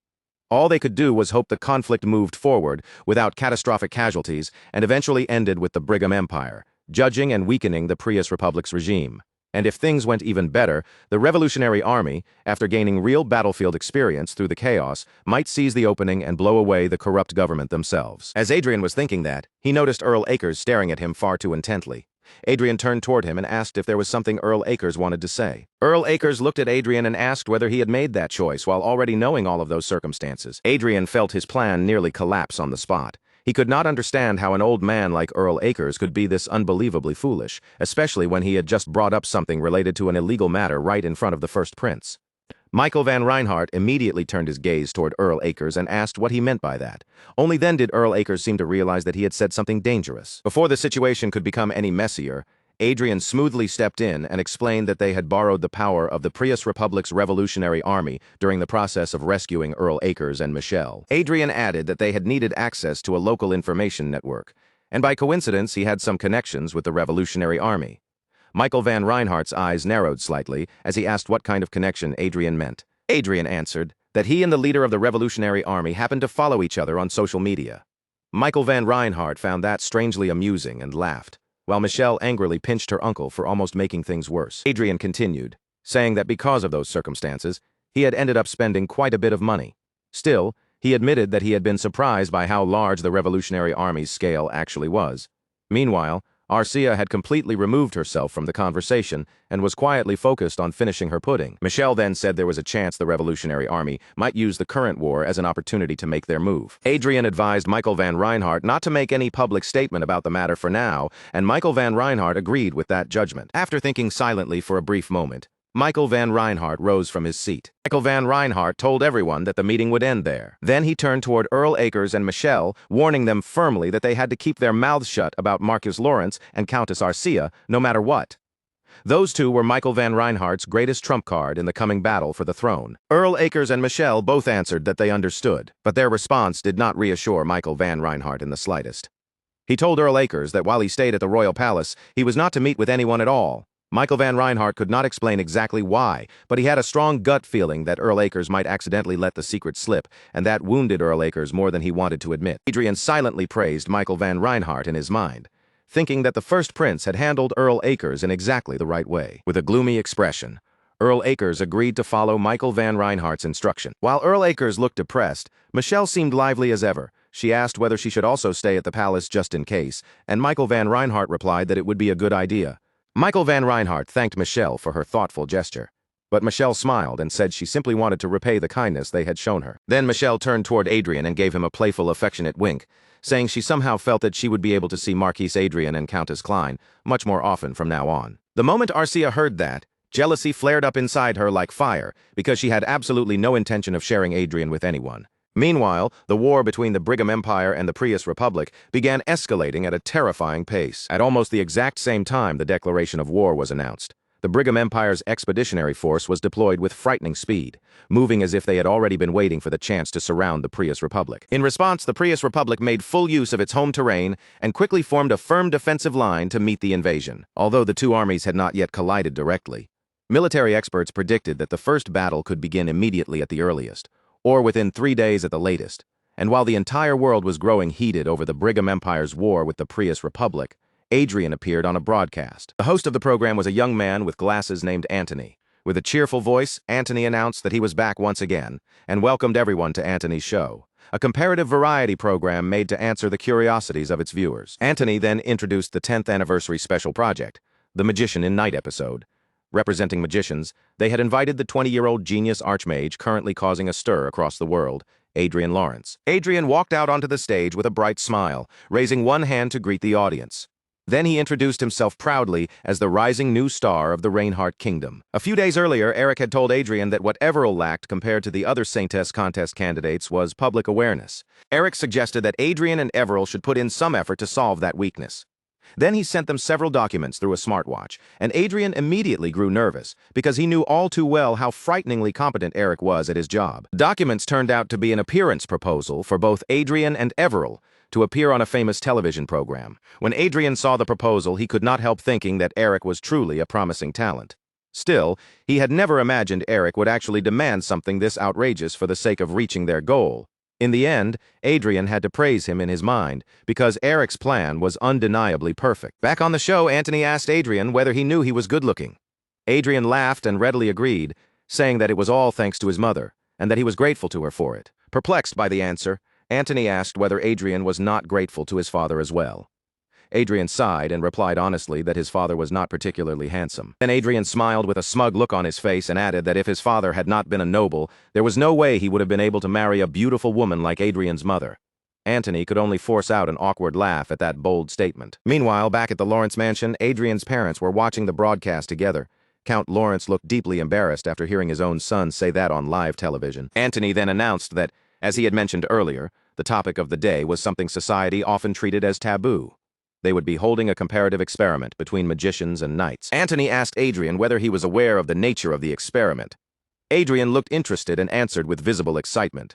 All they could do was hope the conflict moved forward without catastrophic casualties and eventually ended with the Brigham Empire, judging and weakening the Prius Republic's regime. And if things went even better, the Revolutionary Army, after gaining real battlefield experience through the chaos, might seize the opening and blow away the corrupt government themselves. As Adrien was thinking that, he noticed Earl Akers staring at him far too intently. Adrien turned toward him and asked if there was something Earl Akers wanted to say. Earl Akers looked at Adrien and asked whether he had made that choice while already knowing all of those circumstances. Adrien felt his plan nearly collapse on the spot. He could not understand how an old man like Earl Akers could be this unbelievably foolish, especially when he had just brought up something related to an illegal matter right in front of the first prince. Michael van Reinhardt immediately turned his gaze toward Earl Akers and asked what he meant by that. Only then did Earl Akers seem to realize that he had said something dangerous. Before the situation could become any messier, Adrien smoothly stepped in and explained that they had borrowed the power of the Prius Republic's Revolutionary Army during the process of rescuing Earl Akers and Michelle. Adrien added that they had needed access to a local information network, and by coincidence he had some connections with the Revolutionary Army. Michael van Reinhardt's eyes narrowed slightly as he asked what kind of connection Adrien meant. Adrien answered that he and the leader of the Revolutionary Army happened to follow each other on social media. Michael van Reinhardt found that strangely amusing and laughed, while Michelle angrily pinched her uncle for almost making things worse. Adrien continued, saying that because of those circumstances, he had ended up spending quite a bit of money. Still, he admitted that he had been surprised by how large the Revolutionary Army's scale actually was. Meanwhile, Arcia had completely removed herself from the conversation and was quietly focused on finishing her pudding. Michelle then said there was a chance the Revolutionary Army might use the current war as an opportunity to make their move. Adrien advised Michael van Reinhardt not to make any public statement about the matter for now, and Michael van Reinhardt agreed with that judgment. After thinking silently for a brief moment, Michael van Reinhardt rose from his seat. Michael van Reinhardt told everyone that the meeting would end there. Then he turned toward Earl Akers and Michelle, warning them firmly that they had to keep their mouths shut about Marcus Lawrence and Countess Arcia, no matter what. Those two were Michael van Reinhardt's greatest trump card in the coming battle for the throne. Earl Akers and Michelle both answered that they understood, but their response did not reassure Michael van Reinhardt in the slightest. He told Earl Akers that while he stayed at the royal palace, he was not to meet with anyone at all. Michael van Reinhardt could not explain exactly why, but he had a strong gut feeling that Earl Akers might accidentally let the secret slip, and that wounded Earl Akers more than he wanted to admit. Adrien silently praised Michael van Reinhardt in his mind, thinking that the first prince had handled Earl Akers in exactly the right way. With a gloomy expression, Earl Akers agreed to follow Michael van Reinhardt's instruction. While Earl Akers looked depressed, Michelle seemed lively as ever. She asked whether she should also stay at the palace just in case, and Michael van Reinhardt replied that it would be a good idea. Michael van Reinhardt thanked Michelle for her thoughtful gesture, but Michelle smiled and said she simply wanted to repay the kindness they had shown her. Then Michelle turned toward Adrien and gave him a playful, affectionate wink, saying she somehow felt that she would be able to see Marquise Adrien and Countess Klein much more often from now on. The moment Arcia heard that, jealousy flared up inside her like fire because she had absolutely no intention of sharing Adrien with anyone. Meanwhile, the war between the Brigham Empire and the Prius Republic began escalating at a terrifying pace. At almost the exact same time the declaration of war was announced, the Brigham Empire's expeditionary force was deployed with frightening speed, moving as if they had already been waiting for the chance to surround the Prius Republic. In response, the Prius Republic made full use of its home terrain and quickly formed a firm defensive line to meet the invasion. Although the two armies had not yet collided directly, military experts predicted that the first battle could begin immediately at the earliest, or within 3 days at the latest. And while the entire world was growing heated over the Brigham Empire's war with the Prius Republic, Adrien appeared on a broadcast. The host of the program was a young man with glasses named Antony. With a cheerful voice, Antony announced that he was back once again, and welcomed everyone to Antony's show, a comparative variety program made to answer the curiosities of its viewers. Antony then introduced the 10th anniversary special project, the Magician in Night episode. Representing magicians, they had invited the 20-year-old genius archmage currently causing a stir across the world, Adrien Lawrence. Adrien walked out onto the stage with a bright smile, raising one hand to greet the audience. Then he introduced himself proudly as the rising new star of the Reinhardt Kingdom. A few days earlier, Eric had told Adrien that what Everil lacked compared to the other Saintess contest candidates was public awareness. Eric suggested that Adrien and Everil should put in some effort to solve that weakness. Then he sent them several documents through a smartwatch, and Adrien immediately grew nervous because he knew all too well how frighteningly competent Eric was at his job. The documents turned out to be an appearance proposal for both Adrien and Everil to appear on a famous television program. When Adrien saw the proposal, he could not help thinking that Eric was truly a promising talent. Still, he had never imagined Eric would actually demand something this outrageous for the sake of reaching their goal. In the end, Adrien had to praise him in his mind, because Eric's plan was undeniably perfect. Back on the show, Anthony asked Adrien whether he knew he was good-looking. Adrien laughed and readily agreed, saying that it was all thanks to his mother, and that he was grateful to her for it. Perplexed by the answer, Anthony asked whether Adrien was not grateful to his father as well. Adrien sighed and replied honestly that his father was not particularly handsome. Then Adrien smiled with a smug look on his face and added that if his father had not been a noble, there was no way he would have been able to marry a beautiful woman like Adrien's mother. Anthony could only force out an awkward laugh at that bold statement. Meanwhile, back at the Lawrence mansion, Adrien's parents were watching the broadcast together. Count Lawrence looked deeply embarrassed after hearing his own son say that on live television. Anthony then announced that, as he had mentioned earlier, the topic of the day was something society often treated as taboo. They would be holding a comparative experiment between magicians and knights. Anthony asked Adrien whether he was aware of the nature of the experiment. Adrien looked interested and answered with visible excitement.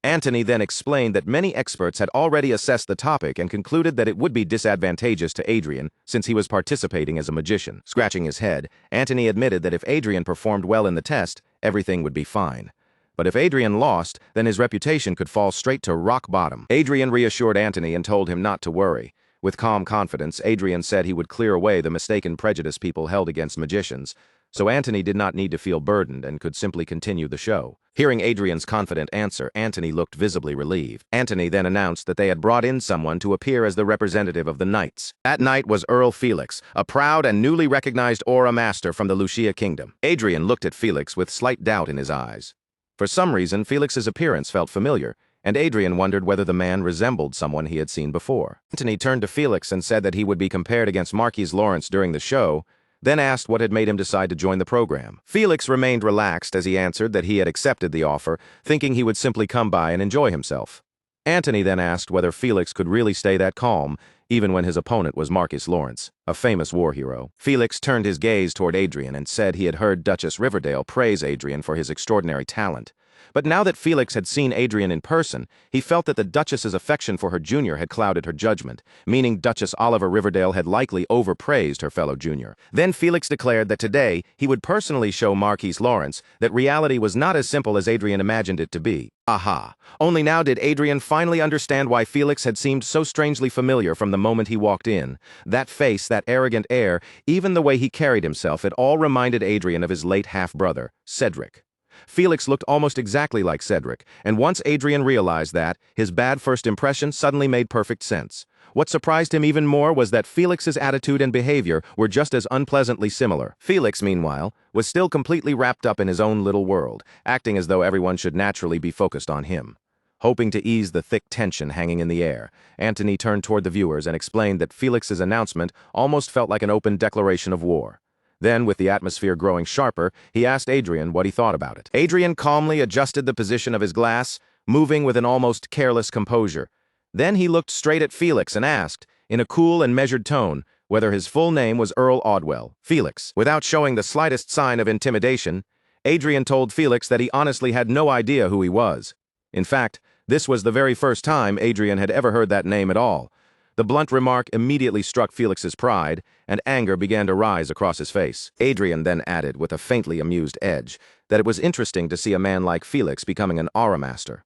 Anthony then explained that many experts had already assessed the topic and concluded that it would be disadvantageous to Adrien since he was participating as a magician. Scratching his head, Anthony admitted that if Adrien performed well in the test, everything would be fine. But if Adrien lost, then his reputation could fall straight to rock bottom. Adrien reassured Anthony and told him not to worry. With calm confidence, Adrien said he would clear away the mistaken prejudice people held against magicians, so Anthony did not need to feel burdened and could simply continue the show. Hearing Adrien's confident answer, Anthony looked visibly relieved. Anthony then announced that they had brought in someone to appear as the representative of the knights. That knight was Earl Felix, a proud and newly recognized aura master from the Lucia Kingdom. Adrien looked at Felix with slight doubt in his eyes. For some reason, Felix's appearance felt familiar, and Adrien wondered whether the man resembled someone he had seen before. Anthony turned to Felix and said that he would be compared against Marquis Lawrence during the show, then asked what had made him decide to join the program. Felix remained relaxed as he answered that he had accepted the offer, thinking he would simply come by and enjoy himself. Anthony then asked whether Felix could really stay that calm, even when his opponent was Marquis Lawrence, a famous war hero. Felix turned his gaze toward Adrien and said he had heard Duchess Riverdale praise Adrien for his extraordinary talent. But now that Felix had seen Adrien in person, he felt that the Duchess's affection for her junior had clouded her judgment, meaning Duchess Oliver Riverdale had likely overpraised her fellow junior. Then Felix declared that today he would personally show Marquis Lawrence that reality was not as simple as Adrien imagined it to be. Aha! Only now did Adrien finally understand why Felix had seemed so strangely familiar from the moment he walked in. That face, that arrogant air, even the way he carried himself, it all reminded Adrien of his late half-brother, Cedric. Felix looked almost exactly like Cedric, and once Adrien realized that, his bad first impression suddenly made perfect sense. What surprised him even more was that Felix's attitude and behavior were just as unpleasantly similar. Felix, meanwhile, was still completely wrapped up in his own little world, acting as though everyone should naturally be focused on him. Hoping to ease the thick tension hanging in the air, Anthony turned toward the viewers and explained that Felix's announcement almost felt like an open declaration of war. Then, with the atmosphere growing sharper, he asked Adrien what he thought about it. Adrien calmly adjusted the position of his glass, moving with an almost careless composure. Then he looked straight at Felix and asked, in a cool and measured tone, whether his full name was Earl Odwell. Felix, without showing the slightest sign of intimidation, Adrien told Felix that he honestly had no idea who he was. In fact, this was the very first time Adrien had ever heard that name at all. The blunt remark immediately struck Felix's pride, and anger began to rise across his face. Adrien then added, with a faintly amused edge, that it was interesting to see a man like Felix becoming an aura master.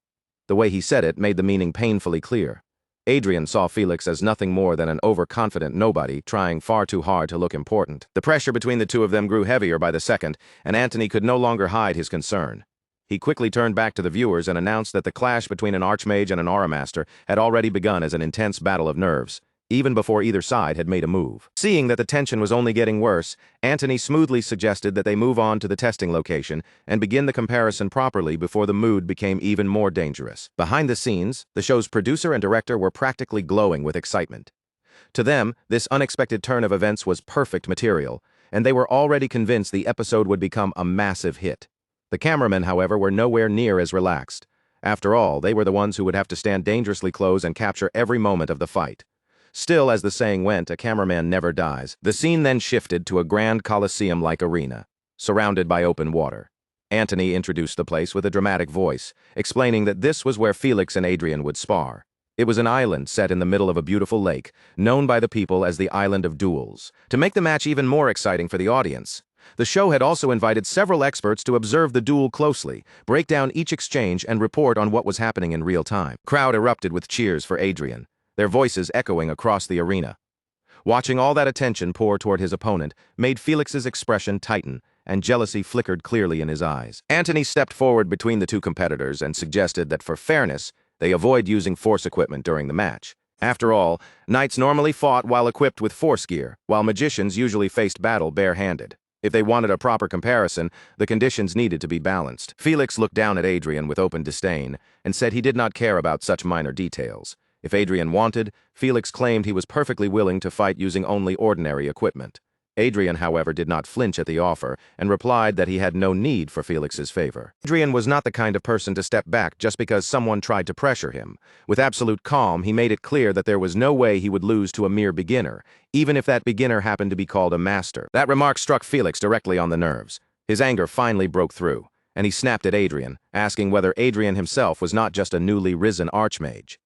The way he said it made the meaning painfully clear. Adrien saw Felix as nothing more than an overconfident nobody trying far too hard to look important. The pressure between the two of them grew heavier by the second, and Anthony could no longer hide his concern. He quickly turned back to the viewers and announced that the clash between an archmage and an aura master had already begun as an intense battle of nerves. even before either side had made a move. Seeing that the tension was only getting worse, Antony smoothly suggested that they move on to the testing location and begin the comparison properly before the mood became even more dangerous. Behind the scenes, the show's producer and director were practically glowing with excitement. To them, this unexpected turn of events was perfect material, and they were already convinced the episode would become a massive hit. The cameramen, however, were nowhere near as relaxed. After all, they were the ones who would have to stand dangerously close and capture every moment of the fight. Still, as the saying went, a cameraman never dies. The scene then shifted to a grand coliseum-like arena, surrounded by open water. Antony introduced the place with a dramatic voice, explaining that this was where Felix and Adrien would spar. It was an island set in the middle of a beautiful lake, known by the people as the Island of Duels. To make the match even more exciting for the audience, the show had also invited several experts to observe the duel closely, break down each exchange, and report on what was happening in real time. Crowd erupted with cheers for Adrien, their voices echoing across the arena. Watching all that attention pour toward his opponent made Felix's expression tighten, and jealousy flickered clearly in his eyes. Antony stepped forward between the two competitors and suggested that for fairness, they avoid using force equipment during the match. After all, knights normally fought while equipped with force gear, while magicians usually faced battle bare-handed. If they wanted a proper comparison, the conditions needed to be balanced. Felix looked down at Adrien with open disdain and said he did not care about such minor details. If Adrien wanted, Felix claimed he was perfectly willing to fight using only ordinary equipment. Adrien, however, did not flinch at the offer and replied that he had no need for Felix's favor. Adrien was not the kind of person to step back just because someone tried to pressure him. With absolute calm, he made it clear that there was no way he would lose to a mere beginner, even if that beginner happened to be called a master. That remark struck Felix directly on the nerves. His anger finally broke through, and he snapped at Adrien, asking whether Adrien himself was not just a newly risen archmage.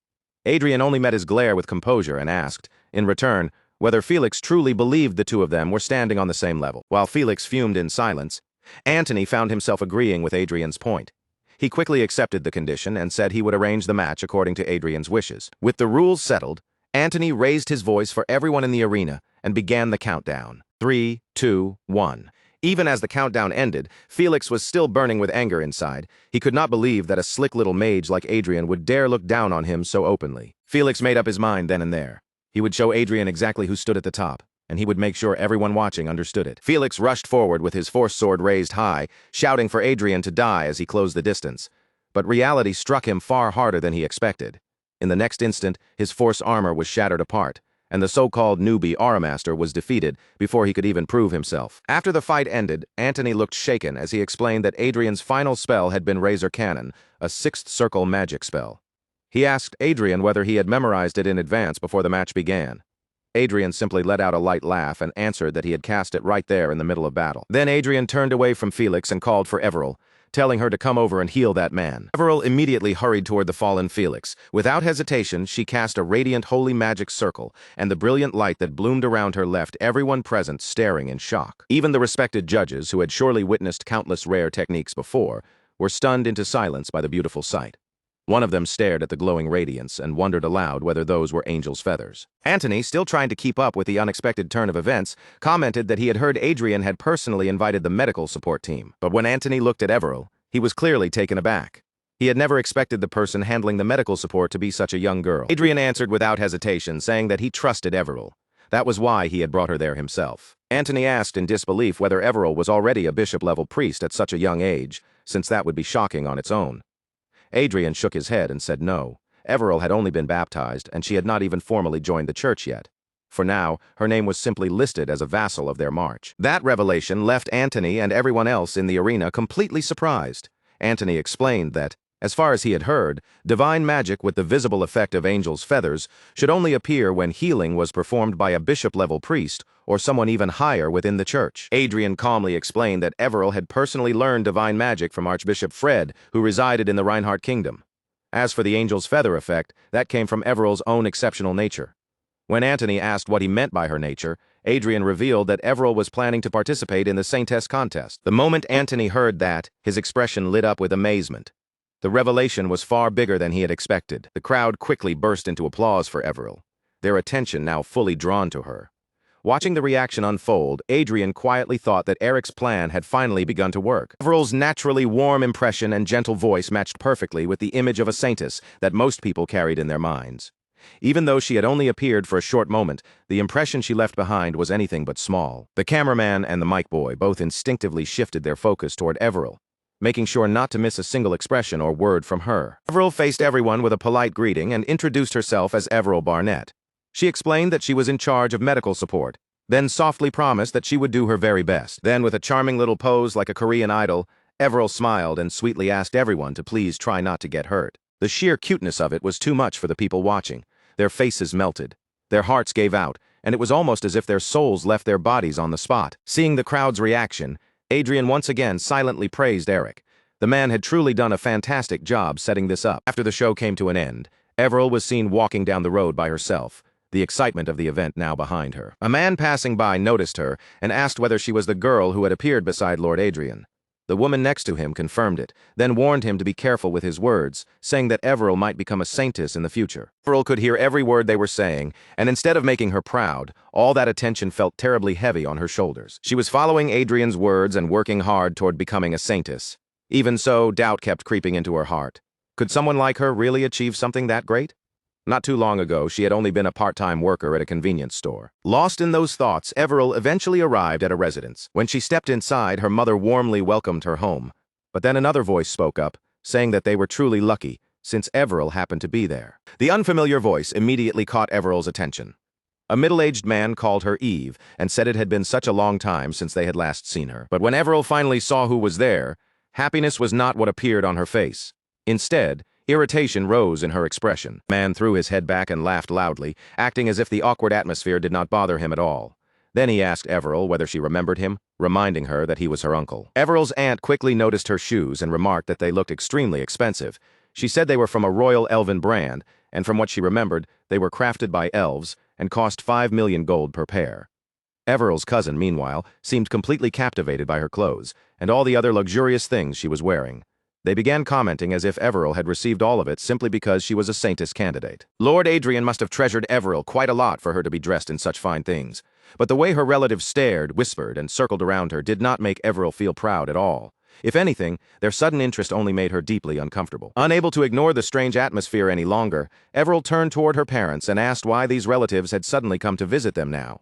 Adrien only met his glare with composure and asked, in return, whether Felix truly believed the two of them were standing on the same level. While Felix fumed in silence, Antony found himself agreeing with Adrien's point. He quickly accepted the condition and said he would arrange the match according to Adrien's wishes. With the rules settled, Antony raised his voice for everyone in the arena and began the countdown. 3, 2, 1. Even as the countdown ended, Felix was still burning with anger inside. He could not believe that a slick little mage like Adrien would dare look down on him so openly. Felix made up his mind then and there. He would show Adrien exactly who stood at the top, and he would make sure everyone watching understood it. Felix rushed forward with his force sword raised high, shouting for Adrien to die as he closed the distance. But reality struck him far harder than he expected. In the next instant, his force armor was shattered apart, and the so-called newbie Auramaster was defeated before he could even prove himself. After the fight ended, Antony looked shaken as he explained that Adrien's final spell had been Razor Cannon, a sixth circle magic spell. He asked Adrien whether he had memorized it in advance before the match began. Adrien simply let out a light laugh and answered that he had cast it right there in the middle of battle. Then Adrien turned away from Felix and called for Everil, telling her to come over and heal that man. Everil immediately hurried toward the fallen Felix. Without hesitation, she cast a radiant holy magic circle, and the brilliant light that bloomed around her left everyone present staring in shock. Even the respected judges, who had surely witnessed countless rare techniques before, were stunned into silence by the beautiful sight. One of them stared at the glowing radiance and wondered aloud whether those were angel's feathers. Antony, still trying to keep up with the unexpected turn of events, commented that he had heard Adrien had personally invited the medical support team. But when Antony looked at Everil, he was clearly taken aback. He had never expected the person handling the medical support to be such a young girl. Adrien answered without hesitation, saying that he trusted Everil. That was why he had brought her there himself. Antony asked in disbelief whether Everil was already a bishop-level priest at such a young age, since that would be shocking on its own. Adrien shook his head and said no. Everil had only been baptized, and she had not even formally joined the church yet. For now, her name was simply listed as a vassal of their march. That revelation left Antony and everyone else in the arena completely surprised. Antony explained that, as far as he had heard, divine magic with the visible effect of angel's feathers should only appear when healing was performed by a bishop-level priest or someone even higher within the church. Adrien calmly explained that Everil had personally learned divine magic from Archbishop Fred, who resided in the Reinhardt Kingdom. As for the angel's feather effect, that came from Everil's own exceptional nature. When Antony asked what he meant by her nature, Adrien revealed that Everil was planning to participate in the Saintess contest. The moment Antony heard that, his expression lit up with amazement. The revelation was far bigger than he had expected. The crowd quickly burst into applause for Everil, their attention now fully drawn to her. Watching the reaction unfold, Adrien quietly thought that Eric's plan had finally begun to work. Everil's naturally warm impression and gentle voice matched perfectly with the image of a saintess that most people carried in their minds. Even though she had only appeared for a short moment, the impression she left behind was anything but small. The cameraman and the mic boy both instinctively shifted their focus toward Everil, making sure not to miss a single expression or word from her. Everil faced everyone with a polite greeting and introduced herself as Everil Barnett. She explained that she was in charge of medical support, then softly promised that she would do her very best. Then, with a charming little pose like a Korean idol, Everil smiled and sweetly asked everyone to please try not to get hurt. The sheer cuteness of it was too much for the people watching. Their faces melted, their hearts gave out, and it was almost as if their souls left their bodies on the spot. Seeing the crowd's reaction, Adrien once again silently praised Eric. The man had truly done a fantastic job setting this up. After the show came to an end, Everil was seen walking down the road by herself, the excitement of the event now behind her. A man passing by noticed her and asked whether she was the girl who had appeared beside Lord Adrien. The woman next to him confirmed it, then warned him to be careful with his words, saying that Everil might become a saintess in the future. Everil could hear every word they were saying, and instead of making her proud, all that attention felt terribly heavy on her shoulders. She was following Adrien's words and working hard toward becoming a saintess. Even so, doubt kept creeping into her heart. Could someone like her really achieve something that great? Not too long ago, she had only been a part-time worker at a convenience store. Lost in those thoughts, Everil eventually arrived at a residence. When she stepped inside, her mother warmly welcomed her home. But then another voice spoke up, saying that they were truly lucky, since Everil happened to be there. The unfamiliar voice immediately caught Everil's attention. A middle-aged man called her Eve and said it had been such a long time since they had last seen her. But when Everil finally saw who was there, happiness was not what appeared on her face. Instead, irritation rose in her expression. The man threw his head back and laughed loudly, acting as if the awkward atmosphere did not bother him at all. Then he asked Everil whether she remembered him, reminding her that he was her uncle. Everil's aunt quickly noticed her shoes and remarked that they looked extremely expensive. She said they were from a royal elven brand, and from what she remembered, they were crafted by elves and cost 5 million gold per pair. Everil's cousin, meanwhile, seemed completely captivated by her clothes and all the other luxurious things she was wearing. They began commenting as if Everil had received all of it simply because she was a saintess candidate. Lord Adrien must have treasured Everil quite a lot for her to be dressed in such fine things. But the way her relatives stared, whispered, and circled around her did not make Everil feel proud at all. If anything, their sudden interest only made her deeply uncomfortable. Unable to ignore the strange atmosphere any longer, Everil turned toward her parents and asked why these relatives had suddenly come to visit them now.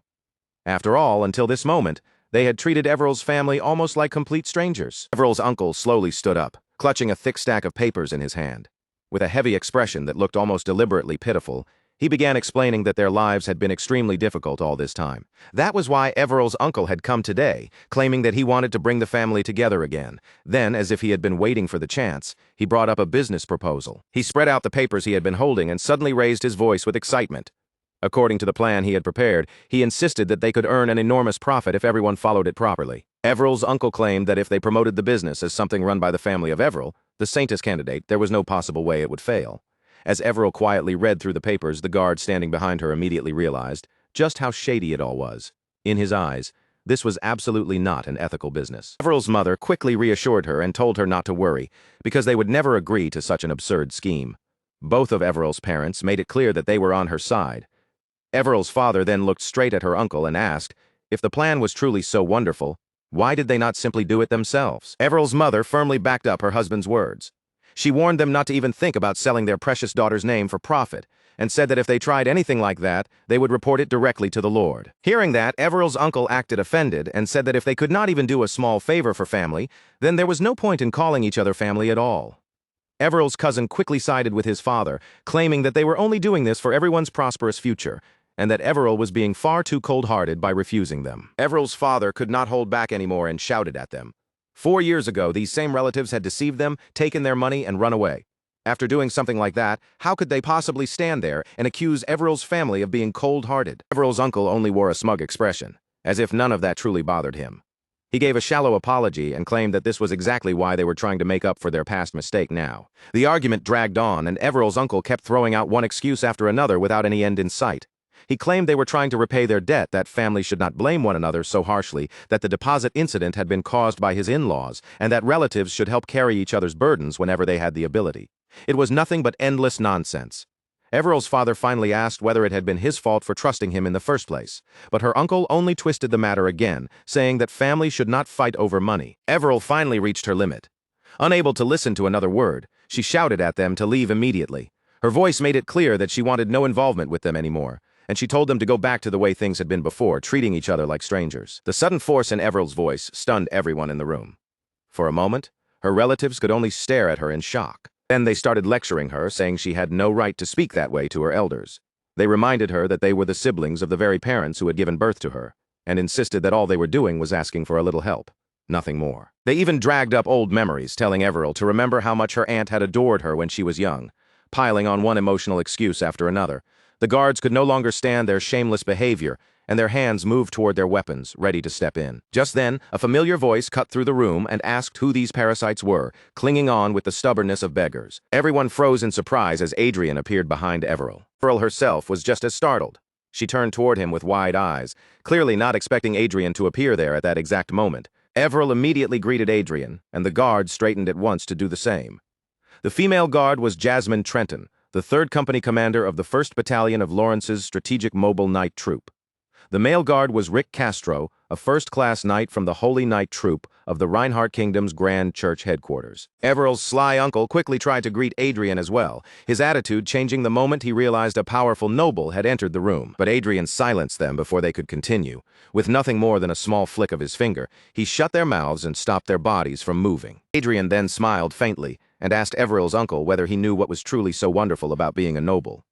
After all, until this moment, they had treated Everil's family almost like complete strangers. Everil's uncle slowly stood up, clutching a thick stack of papers in his hand. With a heavy expression that looked almost deliberately pitiful, he began explaining that their lives had been extremely difficult all this time. That was why Everil's uncle had come today, claiming that he wanted to bring the family together again. Then, as if he had been waiting for the chance, he brought up a business proposal. He spread out the papers he had been holding and suddenly raised his voice with excitement. According to the plan he had prepared, he insisted that they could earn an enormous profit if everyone followed it properly. Everil's uncle claimed that if they promoted the business as something run by the family of Everil, the saintess candidate, there was no possible way it would fail. As Everil quietly read through the papers, the guard standing behind her immediately realized just how shady it all was. In his eyes, this was absolutely not an ethical business. Everil's mother quickly reassured her and told her not to worry, because they would never agree to such an absurd scheme. Both of Everil's parents made it clear that they were on her side. Everil's father then looked straight at her uncle and asked, if the plan was truly so wonderful, why did they not simply do it themselves? Everil's mother firmly backed up her husband's words. She warned them not to even think about selling their precious daughter's name for profit, and said that if they tried anything like that, they would report it directly to the Lord. Hearing that, Everil's uncle acted offended and said that if they could not even do a small favor for family, then there was no point in calling each other family at all. Everil's cousin quickly sided with his father, claiming that they were only doing this for everyone's prosperous future, and that Everil was being far too cold-hearted by refusing them. Everil's father could not hold back anymore and shouted at them. 4 years ago, these same relatives had deceived them, taken their money, and run away. After doing something like that, how could they possibly stand there and accuse Everil's family of being cold-hearted? Everil's uncle only wore a smug expression, as if none of that truly bothered him. He gave a shallow apology and claimed that this was exactly why they were trying to make up for their past mistake now. The argument dragged on, and Everil's uncle kept throwing out one excuse after another without any end in sight. He claimed they were trying to repay their debt, that families should not blame one another so harshly, that the deposit incident had been caused by his in-laws, and that relatives should help carry each other's burdens whenever they had the ability. It was nothing but endless nonsense. Everil's father finally asked whether it had been his fault for trusting him in the first place, but her uncle only twisted the matter again, saying that families should not fight over money. Everil finally reached her limit. Unable to listen to another word, she shouted at them to leave immediately. Her voice made it clear that she wanted no involvement with them anymore, and she told them to go back to the way things had been before, treating each other like strangers. The sudden force in Everill's voice stunned everyone in the room. For a moment, her relatives could only stare at her in shock. Then they started lecturing her, saying she had no right to speak that way to her elders. They reminded her that they were the siblings of the very parents who had given birth to her, and insisted that all they were doing was asking for a little help. Nothing more. They even dragged up old memories, telling Everil to remember how much her aunt had adored her when she was young, piling on one emotional excuse after another. The guards could no longer stand their shameless behavior, and their hands moved toward their weapons, ready to step in. Just then, a familiar voice cut through the room and asked who these parasites were, clinging on with the stubbornness of beggars. Everyone froze in surprise as Adrien appeared behind Everil. Everil herself was just as startled. She turned toward him with wide eyes, clearly not expecting Adrien to appear there at that exact moment. Everil immediately greeted Adrien, and the guard straightened at once to do the same. The female guard was Jasmine Trenton, the 3rd Company commander of the 1st Battalion of Lawrence's Strategic Mobile Knight Troop. The male guard was Rick Castro, a first-class knight from the Holy Knight Troop of the Reinhardt Kingdom's Grand Church headquarters. Everil's sly uncle quickly tried to greet Adrien as well, his attitude changing the moment he realized a powerful noble had entered the room. But Adrien silenced them before they could continue. With nothing more than a small flick of his finger, he shut their mouths and stopped their bodies from moving. Adrien then smiled faintly and asked Everil's uncle whether he knew what was truly so wonderful about being a noble.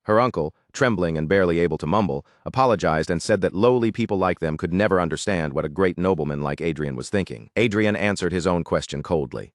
Her uncle, trembling and barely able to mumble, apologized and said that lowly people like them could never understand what a great nobleman like Adrien was thinking. Adrien answered his own question coldly.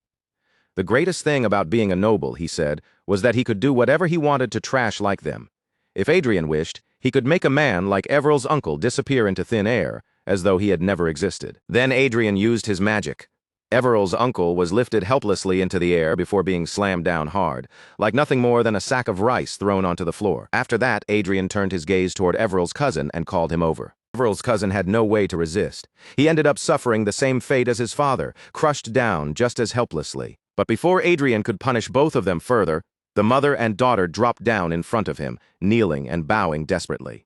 The greatest thing about being a noble, he said, was that he could do whatever he wanted to trash like them. If Adrien wished, he could make a man like Everil's uncle disappear into thin air, as though he had never existed. Then Adrien used his magic. Everil's uncle was lifted helplessly into the air before being slammed down hard, like nothing more than a sack of rice thrown onto the floor. After that, Adrien turned his gaze toward Everil's cousin and called him over. Everil's cousin had no way to resist. He ended up suffering the same fate as his father, crushed down just as helplessly. But before Adrien could punish both of them further, the mother and daughter dropped down in front of him, kneeling and bowing desperately.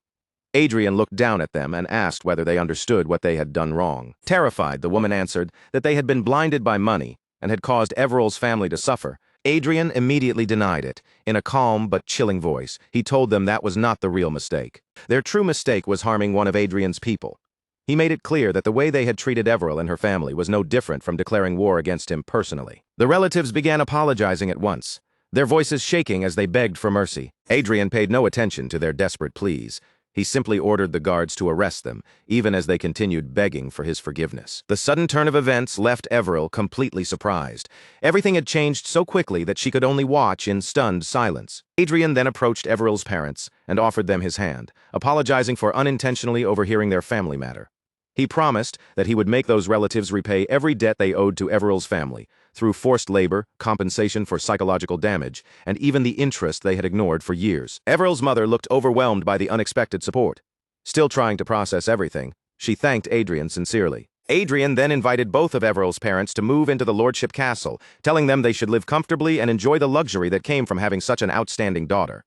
Adrien looked down at them and asked whether they understood what they had done wrong. Terrified, the woman answered that they had been blinded by money and had caused Everil's family to suffer. Adrien immediately denied it. In a calm but chilling voice, he told them that was not the real mistake. Their true mistake was harming one of Adrien's people. He made it clear that the way they had treated Everil and her family was no different from declaring war against him personally. The relatives began apologizing at once, their voices shaking as they begged for mercy. Adrien paid no attention to their desperate pleas. He simply ordered the guards to arrest them, even as they continued begging for his forgiveness. The sudden turn of events left Everil completely surprised. Everything had changed so quickly that she could only watch in stunned silence. Adrien then approached Everil's parents and offered them his hand, apologizing for unintentionally overhearing their family matter. He promised that he would make those relatives repay every debt they owed to Everil's family, through forced labor, compensation for psychological damage, and even the interest they had ignored for years. Everil's mother looked overwhelmed by the unexpected support. Still trying to process everything, she thanked Adrien sincerely. Adrien then invited both of Everil's parents to move into the lordship castle, telling them they should live comfortably and enjoy the luxury that came from having such an outstanding daughter.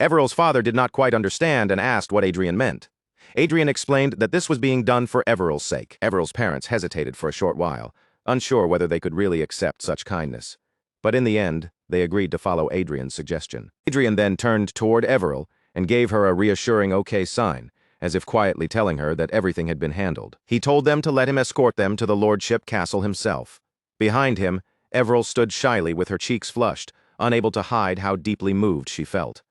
Everil's father did not quite understand and asked what Adrien meant. Adrien explained that this was being done for Everil's sake. Everil's parents hesitated for a short while, unsure whether they could really accept such kindness. But in the end, they agreed to follow Adrien's suggestion. Adrien then turned toward Everil and gave her a reassuring okay sign, as if quietly telling her that everything had been handled. He told them to let him escort them to the lordship castle himself. Behind him, Everil stood shyly with her cheeks flushed, unable to hide how deeply moved she felt.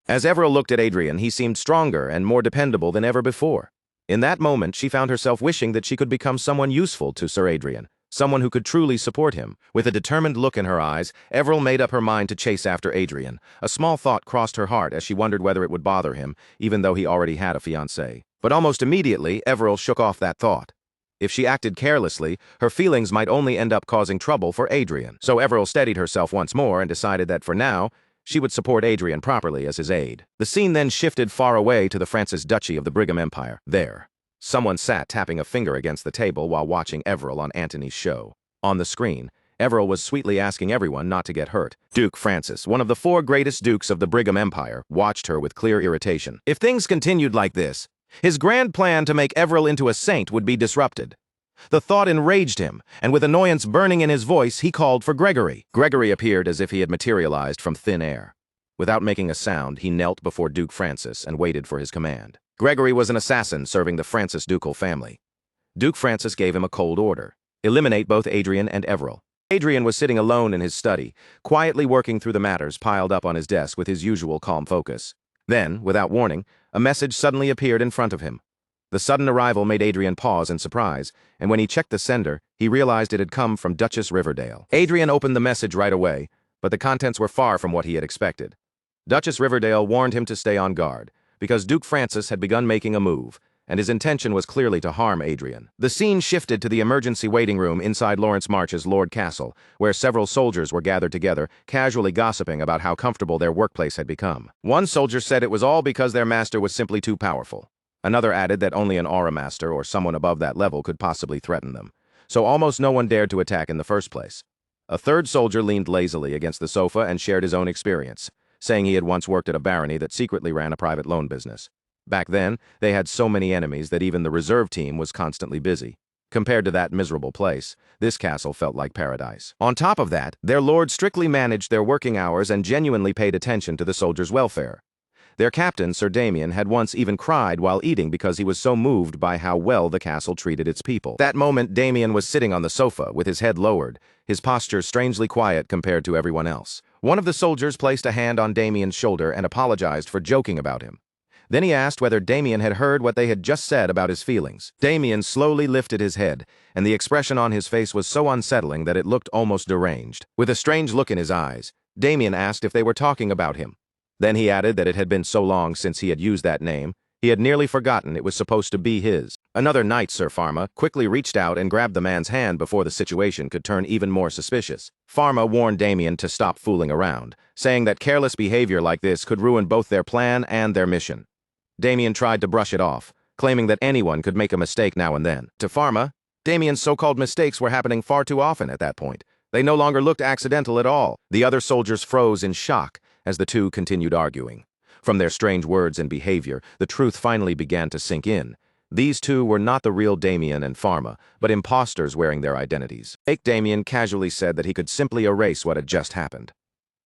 As Everil looked at Adrien, he seemed stronger and more dependable than ever before. In that moment, she found herself wishing that she could become someone useful to Sir Adrien, someone who could truly support him. With a determined look in her eyes, Everil made up her mind to chase after Adrien. A small thought crossed her heart as she wondered whether it would bother him, even though he already had a fiancée. But almost immediately, Everil shook off that thought. If she acted carelessly, her feelings might only end up causing trouble for Adrien. So Everil steadied herself once more and decided that for now, she would support Adrien properly as his aide. The scene then shifted far away to the Francis Duchy of the Brigham Empire. There, someone sat tapping a finger against the table while watching Everil on Antony's show. On the screen, Everil was sweetly asking everyone not to get hurt. Duke Francis, one of the 4 greatest dukes of the Brigham Empire, watched her with clear irritation. If things continued like this, his grand plan to make Everil into a saint would be disrupted. The thought enraged him, and with annoyance burning in his voice, he called for Gregory. Gregory appeared as if he had materialized from thin air. Without making a sound, he knelt before Duke Francis and waited for his command. Gregory was an assassin serving the Francis ducal family. Duke Francis gave him a cold order: eliminate both Adrien and Everil. Adrien was sitting alone in his study, quietly working through the matters piled up on his desk with his usual calm focus. Then, without warning, a message suddenly appeared in front of him. The sudden arrival made Adrien pause in surprise, and when he checked the sender, he realized it had come from Duchess Riverdale. Adrien opened the message right away, but the contents were far from what he had expected. Duchess Riverdale warned him to stay on guard, because Duke Francis had begun making a move, and his intention was clearly to harm Adrien. The scene shifted to the emergency waiting room inside Lawrence March's Lord Castle, where several soldiers were gathered together, casually gossiping about how comfortable their workplace had become. One soldier said it was all because their master was simply too powerful. Another added that only an aura master or someone above that level could possibly threaten them, so almost no one dared to attack in the first place. A third soldier leaned lazily against the sofa and shared his own experience, saying he had once worked at a barony that secretly ran a private loan business. Back then, they had so many enemies that even the reserve team was constantly busy. Compared to that miserable place, this castle felt like paradise. On top of that, their lord strictly managed their working hours and genuinely paid attention to the soldiers' welfare. Their captain, Sir Damien, had once even cried while eating because he was so moved by how well the castle treated its people. That moment, Damien was sitting on the sofa with his head lowered, his posture strangely quiet compared to everyone else. One of the soldiers placed a hand on Damien's shoulder and apologized for joking about him. Then he asked whether Damien had heard what they had just said about his feelings. Damien slowly lifted his head, and the expression on his face was so unsettling that it looked almost deranged. With a strange look in his eyes, Damien asked if they were talking about him. Then he added that it had been so long since he had used that name, he had nearly forgotten it was supposed to be his. Another knight, Sir Pharma, quickly reached out and grabbed the man's hand before the situation could turn even more suspicious. Pharma warned Damien to stop fooling around, saying that careless behavior like this could ruin both their plan and their mission. Damien tried to brush it off, claiming that anyone could make a mistake now and then. To Pharma, Damien's so-called mistakes were happening far too often at that point. They no longer looked accidental at all. The other soldiers froze in shock as the two continued arguing. From their strange words and behavior, the truth finally began to sink in. These two were not the real Damien and Pharma, but imposters wearing their identities. Fake Damien casually said that he could simply erase what had just happened.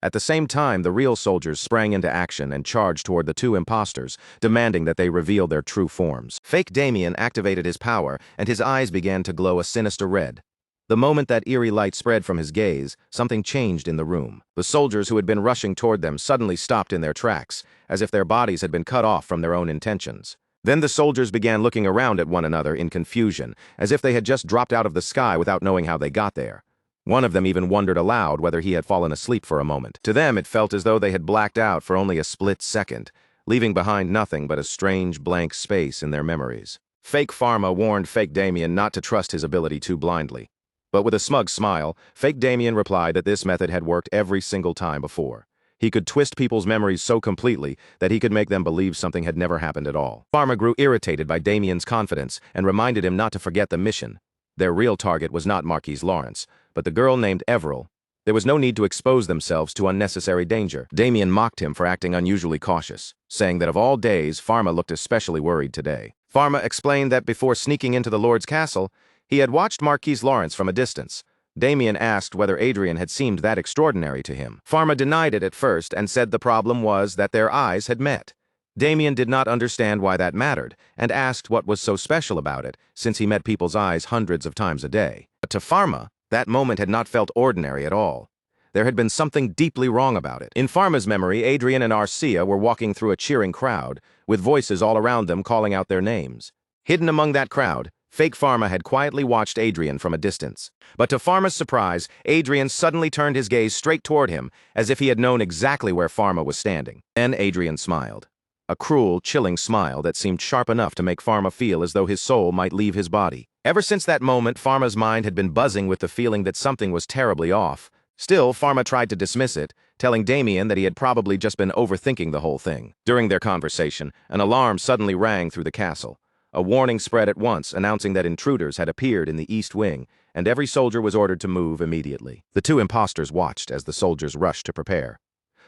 At the same time, the real soldiers sprang into action and charged toward the two imposters, demanding that they reveal their true forms. Fake Damien activated his power, and his eyes began to glow a sinister red. The moment that eerie light spread from his gaze, something changed in the room. The soldiers who had been rushing toward them suddenly stopped in their tracks, as if their bodies had been cut off from their own intentions. Then the soldiers began looking around at one another in confusion, as if they had just dropped out of the sky without knowing how they got there. One of them even wondered aloud whether he had fallen asleep for a moment. To them, it felt as though they had blacked out for only a split second, leaving behind nothing but a strange blank space in their memories. Fake Pharma warned Fake Damien not to trust his ability too blindly. But with a smug smile, Fake Damien replied that this method had worked every single time before. He could twist people's memories so completely that he could make them believe something had never happened at all. Pharma grew irritated by Damien's confidence and reminded him not to forget the mission. Their real target was not Marquise Lawrence, but the girl named Everil. There was no need to expose themselves to unnecessary danger. Damien mocked him for acting unusually cautious, saying that of all days, Pharma looked especially worried today. Pharma explained that before sneaking into the Lord's castle, he had watched Marquise Lawrence from a distance. Damien asked whether Adrien had seemed that extraordinary to him. Pharma denied it at first and said the problem was that their eyes had met. Damien did not understand why that mattered, and asked what was so special about it, since he met people's eyes hundreds of times a day. But to Pharma, that moment had not felt ordinary at all. There had been something deeply wrong about it. In Pharma's memory, Adrien and Arcia were walking through a cheering crowd, with voices all around them calling out their names. Hidden among that crowd, Fake Pharma had quietly watched Adrien from a distance. But to Pharma's surprise, Adrien suddenly turned his gaze straight toward him, as if he had known exactly where Pharma was standing. Then Adrien smiled. A cruel, chilling smile that seemed sharp enough to make Pharma feel as though his soul might leave his body. Ever since that moment, Pharma's mind had been buzzing with the feeling that something was terribly off. Still, Pharma tried to dismiss it, telling Damien that he had probably just been overthinking the whole thing. During their conversation, an alarm suddenly rang through the castle. A warning spread at once, announcing that intruders had appeared in the east wing, and every soldier was ordered to move immediately. The two imposters watched as the soldiers rushed to prepare.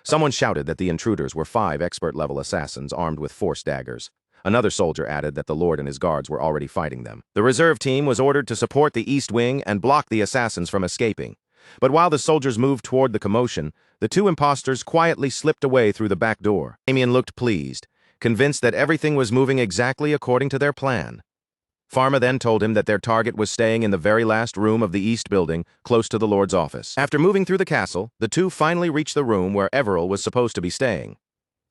Someone shouted that the intruders were 5 expert-level assassins armed with force daggers. Another soldier added that the Lord and his guards were already fighting them. The reserve team was ordered to support the east wing and block the assassins from escaping. But while the soldiers moved toward the commotion, The two imposters quietly slipped away through the back door. Damien looked pleased, convinced that everything was moving exactly according to their plan. Pharma then told him that their target was staying in the very last room of the East Building, close to the Lord's office. After moving through the castle, the two finally reached the room where Everil was supposed to be staying.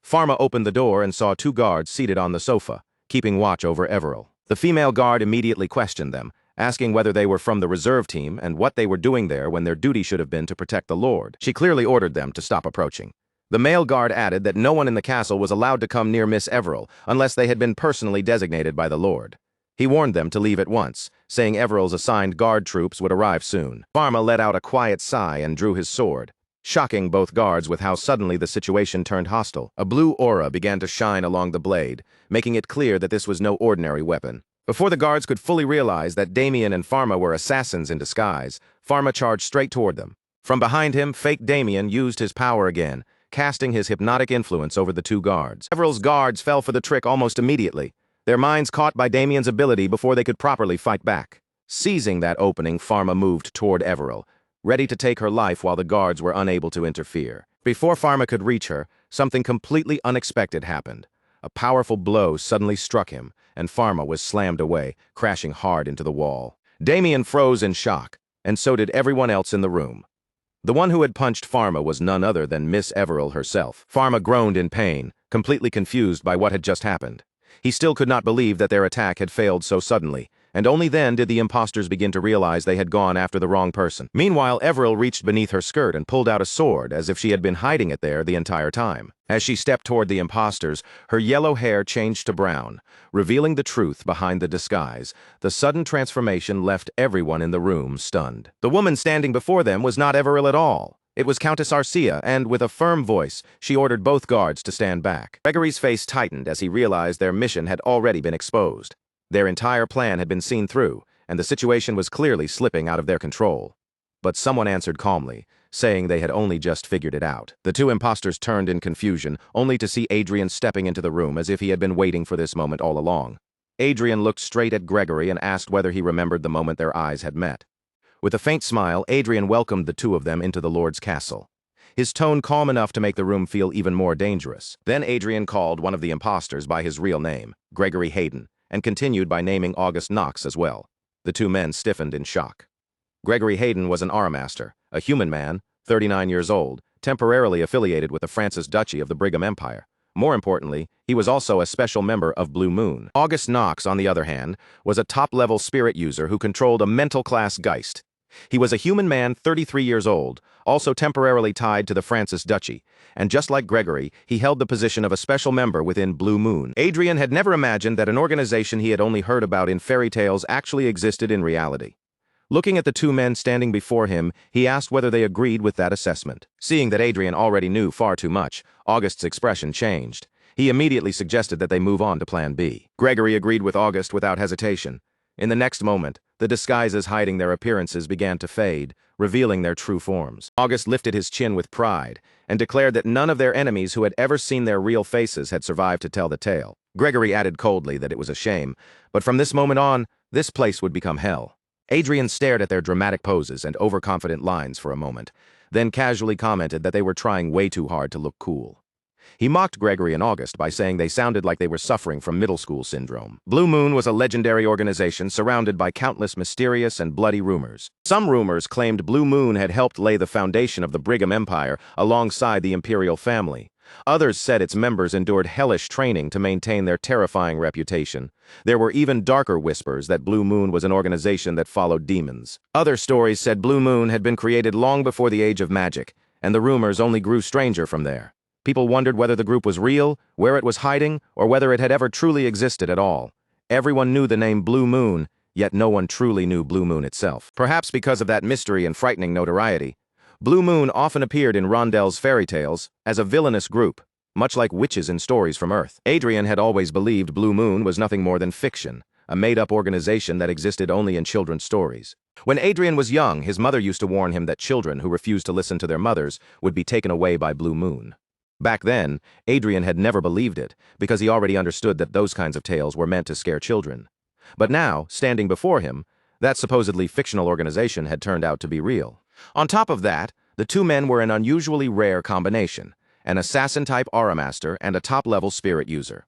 Pharma opened the door and saw two guards seated on the sofa, keeping watch over Everil. The female guard immediately questioned them, asking whether they were from the reserve team and what they were doing there when their duty should have been to protect the Lord. She clearly ordered them to stop approaching. The male guard added that no one in the castle was allowed to come near Miss Everil unless they had been personally designated by the Lord. He warned them to leave at once, saying Everil's assigned guard troops would arrive soon. Pharma let out a quiet sigh and drew his sword, shocking both guards with how suddenly the situation turned hostile. A blue aura began to shine along the blade, making it clear that this was no ordinary weapon. Before the guards could fully realize that Damien and Pharma were assassins in disguise, Pharma charged straight toward them. From behind him, fake Damien used his power again, casting his hypnotic influence over the two guards. Everil's guards fell for the trick almost immediately, their minds caught by Damien's ability before they could properly fight back. Seizing that opening, Pharma moved toward Everil, ready to take her life while the guards were unable to interfere. Before Pharma could reach her, something completely unexpected happened. A powerful blow suddenly struck him, and Pharma was slammed away, crashing hard into the wall. Damien froze in shock, and so did everyone else in the room. The one who had punched Pharma was none other than Miss Everil herself. Pharma groaned in pain, completely confused by what had just happened. He still could not believe that their attack had failed so suddenly, and only then did the imposters begin to realize they had gone after the wrong person. Meanwhile, Everil reached beneath her skirt and pulled out a sword as if she had been hiding it there the entire time. As she stepped toward the imposters, her yellow hair changed to brown, revealing the truth behind the disguise. The sudden transformation left everyone in the room stunned. The woman standing before them was not Everil at all. It was Countess Arcia, and with a firm voice, she ordered both guards to stand back. Gregory's face tightened as he realized their mission had already been exposed. Their entire plan had been seen through, and the situation was clearly slipping out of their control. But someone answered calmly, saying they had only just figured it out. The two imposters turned in confusion, only to see Adrien stepping into the room as if he had been waiting for this moment all along. Adrien looked straight at Gregory and asked whether he remembered the moment their eyes had met. With a faint smile, Adrien welcomed the two of them into the Lord's castle, his tone calm enough to make the room feel even more dangerous. Then Adrien called one of the imposters by his real name, Gregory Hayden, and continued by naming August Knox as well. The two men stiffened in shock. Gregory Hayden was an Armaster, a human man, 39 years old, temporarily affiliated with the Francis Duchy of the Brigham Empire. More importantly, he was also a special member of Blue Moon. August Knox, on the other hand, was a top-level spirit user who controlled a mental class Geist. He was a human man 33 years old, also temporarily tied to the Francis Duchy, and just like Gregory, he held the position of a special member within Blue Moon. Adrien had never imagined that an organization he had only heard about in fairy tales actually existed in reality. Looking at the two men standing before him, he asked whether they agreed with that assessment. Seeing that Adrien already knew far too much, August's expression changed. He immediately suggested that they move on to Plan B. Gregory agreed with August without hesitation. In the next moment, the disguises hiding their appearances began to fade, revealing their true forms. August lifted his chin with pride and declared that none of their enemies who had ever seen their real faces had survived to tell the tale. Gregory added coldly that it was a shame, but from this moment on, this place would become hell. Adrien stared at their dramatic poses and overconfident lines for a moment, then casually commented that they were trying way too hard to look cool. He mocked Gregory and August by saying they sounded like they were suffering from middle school syndrome. Blue Moon was a legendary organization surrounded by countless mysterious and bloody rumors. Some rumors claimed Blue Moon had helped lay the foundation of the Brigham Empire alongside the imperial family. Others said its members endured hellish training to maintain their terrifying reputation. There were even darker whispers that Blue Moon was an organization that followed demons. Other stories said Blue Moon had been created long before the age of magic, and the rumors only grew stranger from there. People wondered whether the group was real, where it was hiding, or whether it had ever truly existed at all. Everyone knew the name Blue Moon, yet no one truly knew Blue Moon itself. Perhaps because of that mystery and frightening notoriety, Blue Moon often appeared in Rondell's fairy tales as a villainous group, much like witches in stories from Earth. Adrien had always believed Blue Moon was nothing more than fiction, a made-up organization that existed only in children's stories. When Adrien was young, his mother used to warn him that children who refused to listen to their mothers would be taken away by Blue Moon. Back then, Adrien had never believed it, because he already understood that those kinds of tales were meant to scare children. But now, standing before him, that supposedly fictional organization had turned out to be real. On top of that, The two men were an unusually rare combination, an assassin-type aura master and a top-level spirit user.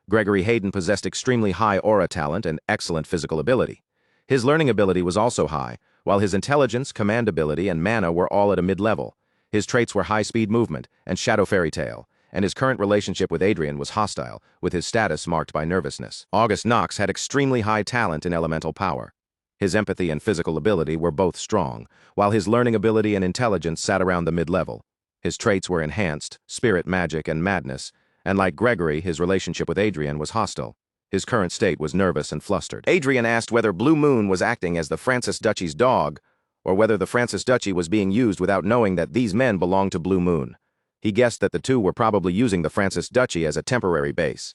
Gregory Hayden possessed extremely high aura talent and excellent physical ability. His learning ability was also high, while his intelligence, command ability, and mana were all at a mid-level. His traits were high-speed movement and shadow fairy tale, and his current relationship with Adrien was hostile, with his status marked by nervousness. August Knox had extremely high talent in elemental power. His empathy and physical ability were both strong, while his learning ability and intelligence sat around the mid-level. His traits were enhanced, spirit magic, and madness, and like Gregory, his relationship with Adrien was hostile. His current state was nervous and flustered. Adrien asked whether Blue Moon was acting as the Francis Duchy's dog, or whether the Francis Duchy was being used without knowing that these men belonged to Blue Moon. He guessed that the two were probably using the Francis Duchy as a temporary base.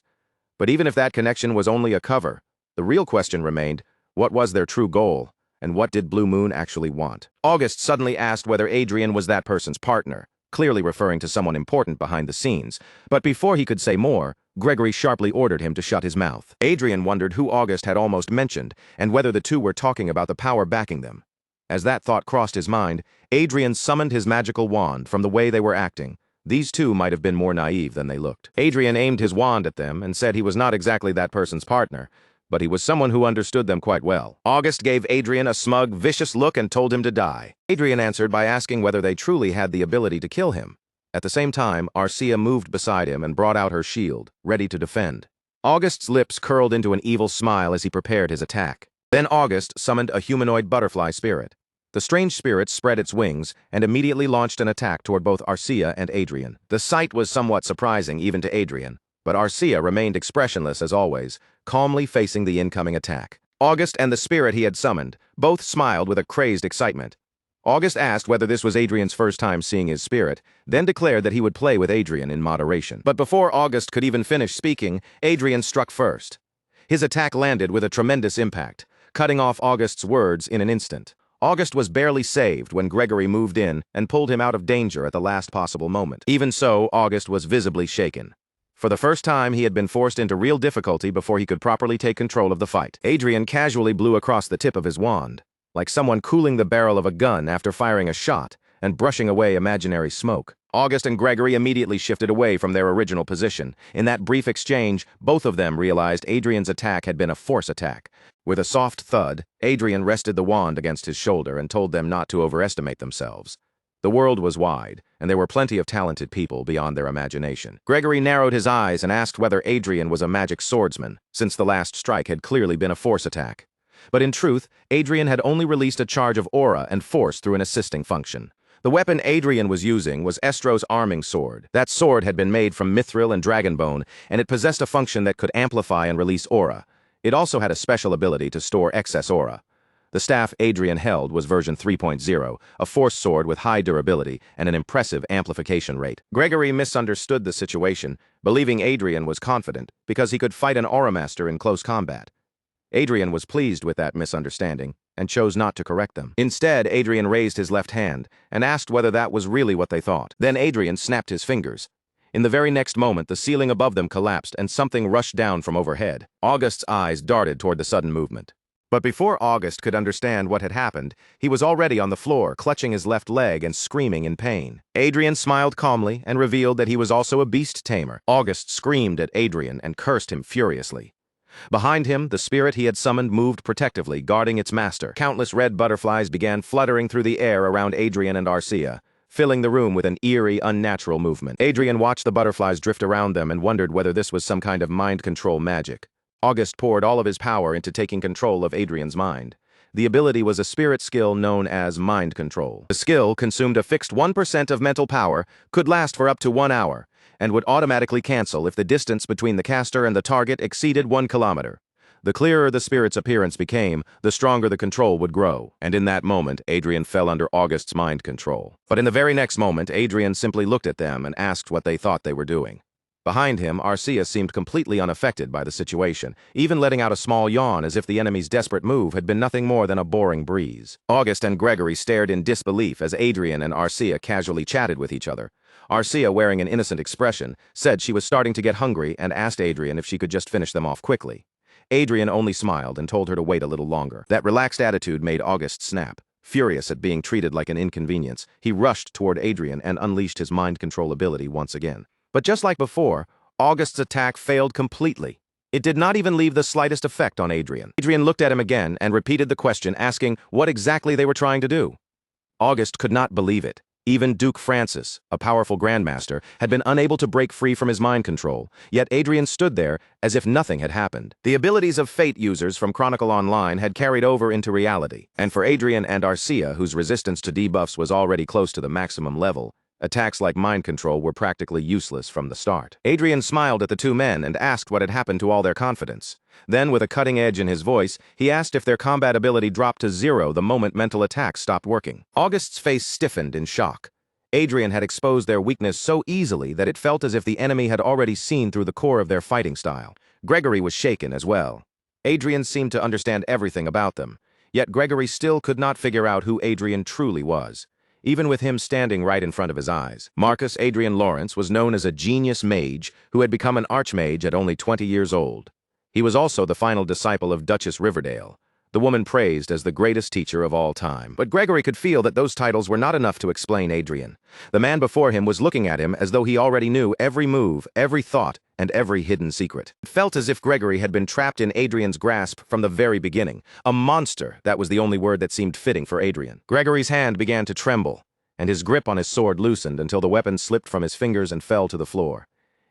But even if that connection was only a cover, the real question remained, what was their true goal, and what did Blue Moon actually want? August suddenly asked whether Adrien was that person's partner, clearly referring to someone important behind the scenes. But before he could say more, Gregory sharply ordered him to shut his mouth. Adrien wondered who August had almost mentioned, and whether the two were talking about the power backing them. As that thought crossed his mind, Adrien summoned his magical wand. From the way they were acting, these two might have been more naive than they looked. Adrien aimed his wand at them and said he was not exactly that person's partner, but he was someone who understood them quite well. August gave Adrien a smug, vicious look and told him to die. Adrien answered by asking whether they truly had the ability to kill him. At the same time, Arcia moved beside him and brought out her shield, ready to defend. August's lips curled into an evil smile as he prepared his attack. Then August summoned a humanoid butterfly spirit. The strange spirit spread its wings and immediately launched an attack toward both Arcia and Adrien. The sight was somewhat surprising even to Adrien, but Arcia remained expressionless as always, calmly facing the incoming attack. August and the spirit he had summoned both smiled with a crazed excitement. August asked whether this was Adrien's first time seeing his spirit, then declared that he would play with Adrien in moderation. But before August could even finish speaking, Adrien struck first. His attack landed with a tremendous impact, cutting off August's words in an instant. August was barely saved when Gregory moved in and pulled him out of danger at the last possible moment. Even so, August was visibly shaken. For the first time, he had been forced into real difficulty before he could properly take control of the fight. Adrien casually blew across the tip of his wand, like someone cooling the barrel of a gun after firing a shot and brushing away imaginary smoke. August and Gregory immediately shifted away from their original position. In that brief exchange, both of them realized Adrien's attack had been a force attack. With a soft thud, Adrien rested the wand against his shoulder and told them not to overestimate themselves. The world was wide, and there were plenty of talented people beyond their imagination. Gregory narrowed his eyes and asked whether Adrien was a magic swordsman, since the last strike had clearly been a force attack. But in truth, Adrien had only released a charge of aura and force through an assisting function. The weapon Adrien was using was Estro's arming sword. That sword had been made from mithril and dragonbone, and it possessed a function that could amplify and release aura. It also had a special ability to store excess aura. The staff Adrien held was version 3.0, a force sword with high durability and an impressive amplification rate. Gregory misunderstood the situation, believing Adrien was confident because he could fight an aura master in close combat. Adrien was pleased with that misunderstanding and chose not to correct them. Instead, Adrien raised his left hand and asked whether that was really what they thought. Then Adrien snapped his fingers. In the very next moment, the ceiling above them collapsed and something rushed down from overhead. August's eyes darted toward the sudden movement. But before August could understand what had happened, he was already on the floor, clutching his left leg and screaming in pain. Adrien smiled calmly and revealed that he was also a beast tamer. August screamed at Adrien and cursed him furiously. Behind him, the spirit he had summoned moved protectively, guarding its master. Countless red butterflies began fluttering through the air around Adrien and Arcia, filling the room with an eerie, unnatural movement. Adrien watched the butterflies drift around them and wondered whether this was some kind of mind control magic. August poured all of his power into taking control of Adrien's mind. The ability was a spirit skill known as mind control. The skill consumed a fixed 1% of mental power, could last for up to 1 hour, and would automatically cancel if the distance between the caster and the target exceeded 1 kilometer. The clearer the spirit's appearance became, the stronger the control would grow, and in that moment, Adrien fell under August's mind control. But in the very next moment, Adrien simply looked at them and asked what they thought they were doing. Behind him, Arcia seemed completely unaffected by the situation, even letting out a small yawn as if the enemy's desperate move had been nothing more than a boring breeze. August and Gregory stared in disbelief as Adrien and Arcia casually chatted with each other. Arcia, wearing an innocent expression, said she was starting to get hungry and asked Adrien if she could just finish them off quickly. Adrien only smiled and told her to wait a little longer. That relaxed attitude made August snap. Furious at being treated like an inconvenience, he rushed toward Adrien and unleashed his mind control ability once again. But just like before, August's attack failed completely. It did not even leave the slightest effect on Adrien. Adrien looked at him again and repeated the question, asking what exactly they were trying to do. August could not believe it. Even Duke Francis, a powerful grandmaster, had been unable to break free from his mind control, yet Adrien stood there as if nothing had happened. The abilities of Fate users from Chronicle Online had carried over into reality, and for Adrien and Arcia, whose resistance to debuffs was already close to the maximum level, attacks like mind control were practically useless from the start. Adrien smiled at the two men and asked what had happened to all their confidence. Then, with a cutting edge in his voice, he asked if their combat ability dropped to 0 the moment mental attacks stopped working. August's face stiffened in shock. Adrien had exposed their weakness so easily that it felt as if the enemy had already seen through the core of their fighting style. Gregory was shaken as well. Adrien seemed to understand everything about them, yet Gregory still could not figure out who Adrien truly was, even with him standing right in front of his eyes. Marcus Adrien Lawrence was known as a genius mage who had become an archmage at only 20 years old. He was also the final disciple of Duchess Riverdale, the woman praised as the greatest teacher of all time. But Gregory could feel that those titles were not enough to explain Adrien. The man before him was looking at him as though he already knew every move, every thought, and every hidden secret. It felt as if Gregory had been trapped in Adrien's grasp from the very beginning. A monster, that was the only word that seemed fitting for Adrien. Gregory's hand began to tremble, and his grip on his sword loosened until the weapon slipped from his fingers and fell to the floor.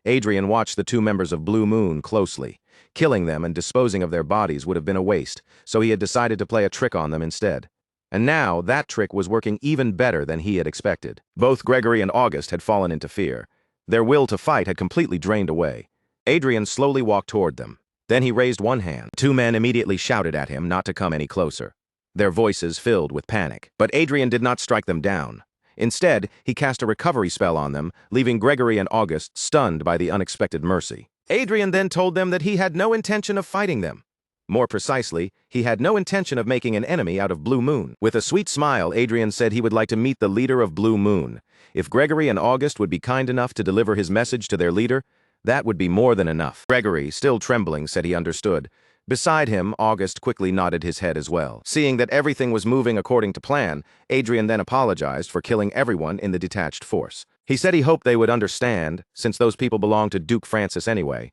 Adrien watched the two members of Blue Moon closely. Killing them and disposing of their bodies would have been a waste, so he had decided to play a trick on them instead. And now, that trick was working even better than he had expected. Both Gregory and August had fallen into fear. Their will to fight had completely drained away. Adrien slowly walked toward them. Then he raised one hand. Two men immediately shouted at him not to come any closer, their voices filled with panic. But Adrien did not strike them down. Instead, he cast a recovery spell on them, leaving Gregory and August stunned by the unexpected mercy. Adrien then told them that he had no intention of fighting them. More precisely, he had no intention of making an enemy out of Blue Moon. With a sweet smile, Adrien said he would like to meet the leader of Blue Moon. If Gregory and August would be kind enough to deliver his message to their leader, that would be more than enough. Gregory, still trembling, said he understood. Beside him, August quickly nodded his head as well. Seeing that everything was moving according to plan, Adrien then apologized for killing everyone in the detached force. He said he hoped they would understand, since those people belonged to Duke Francis anyway.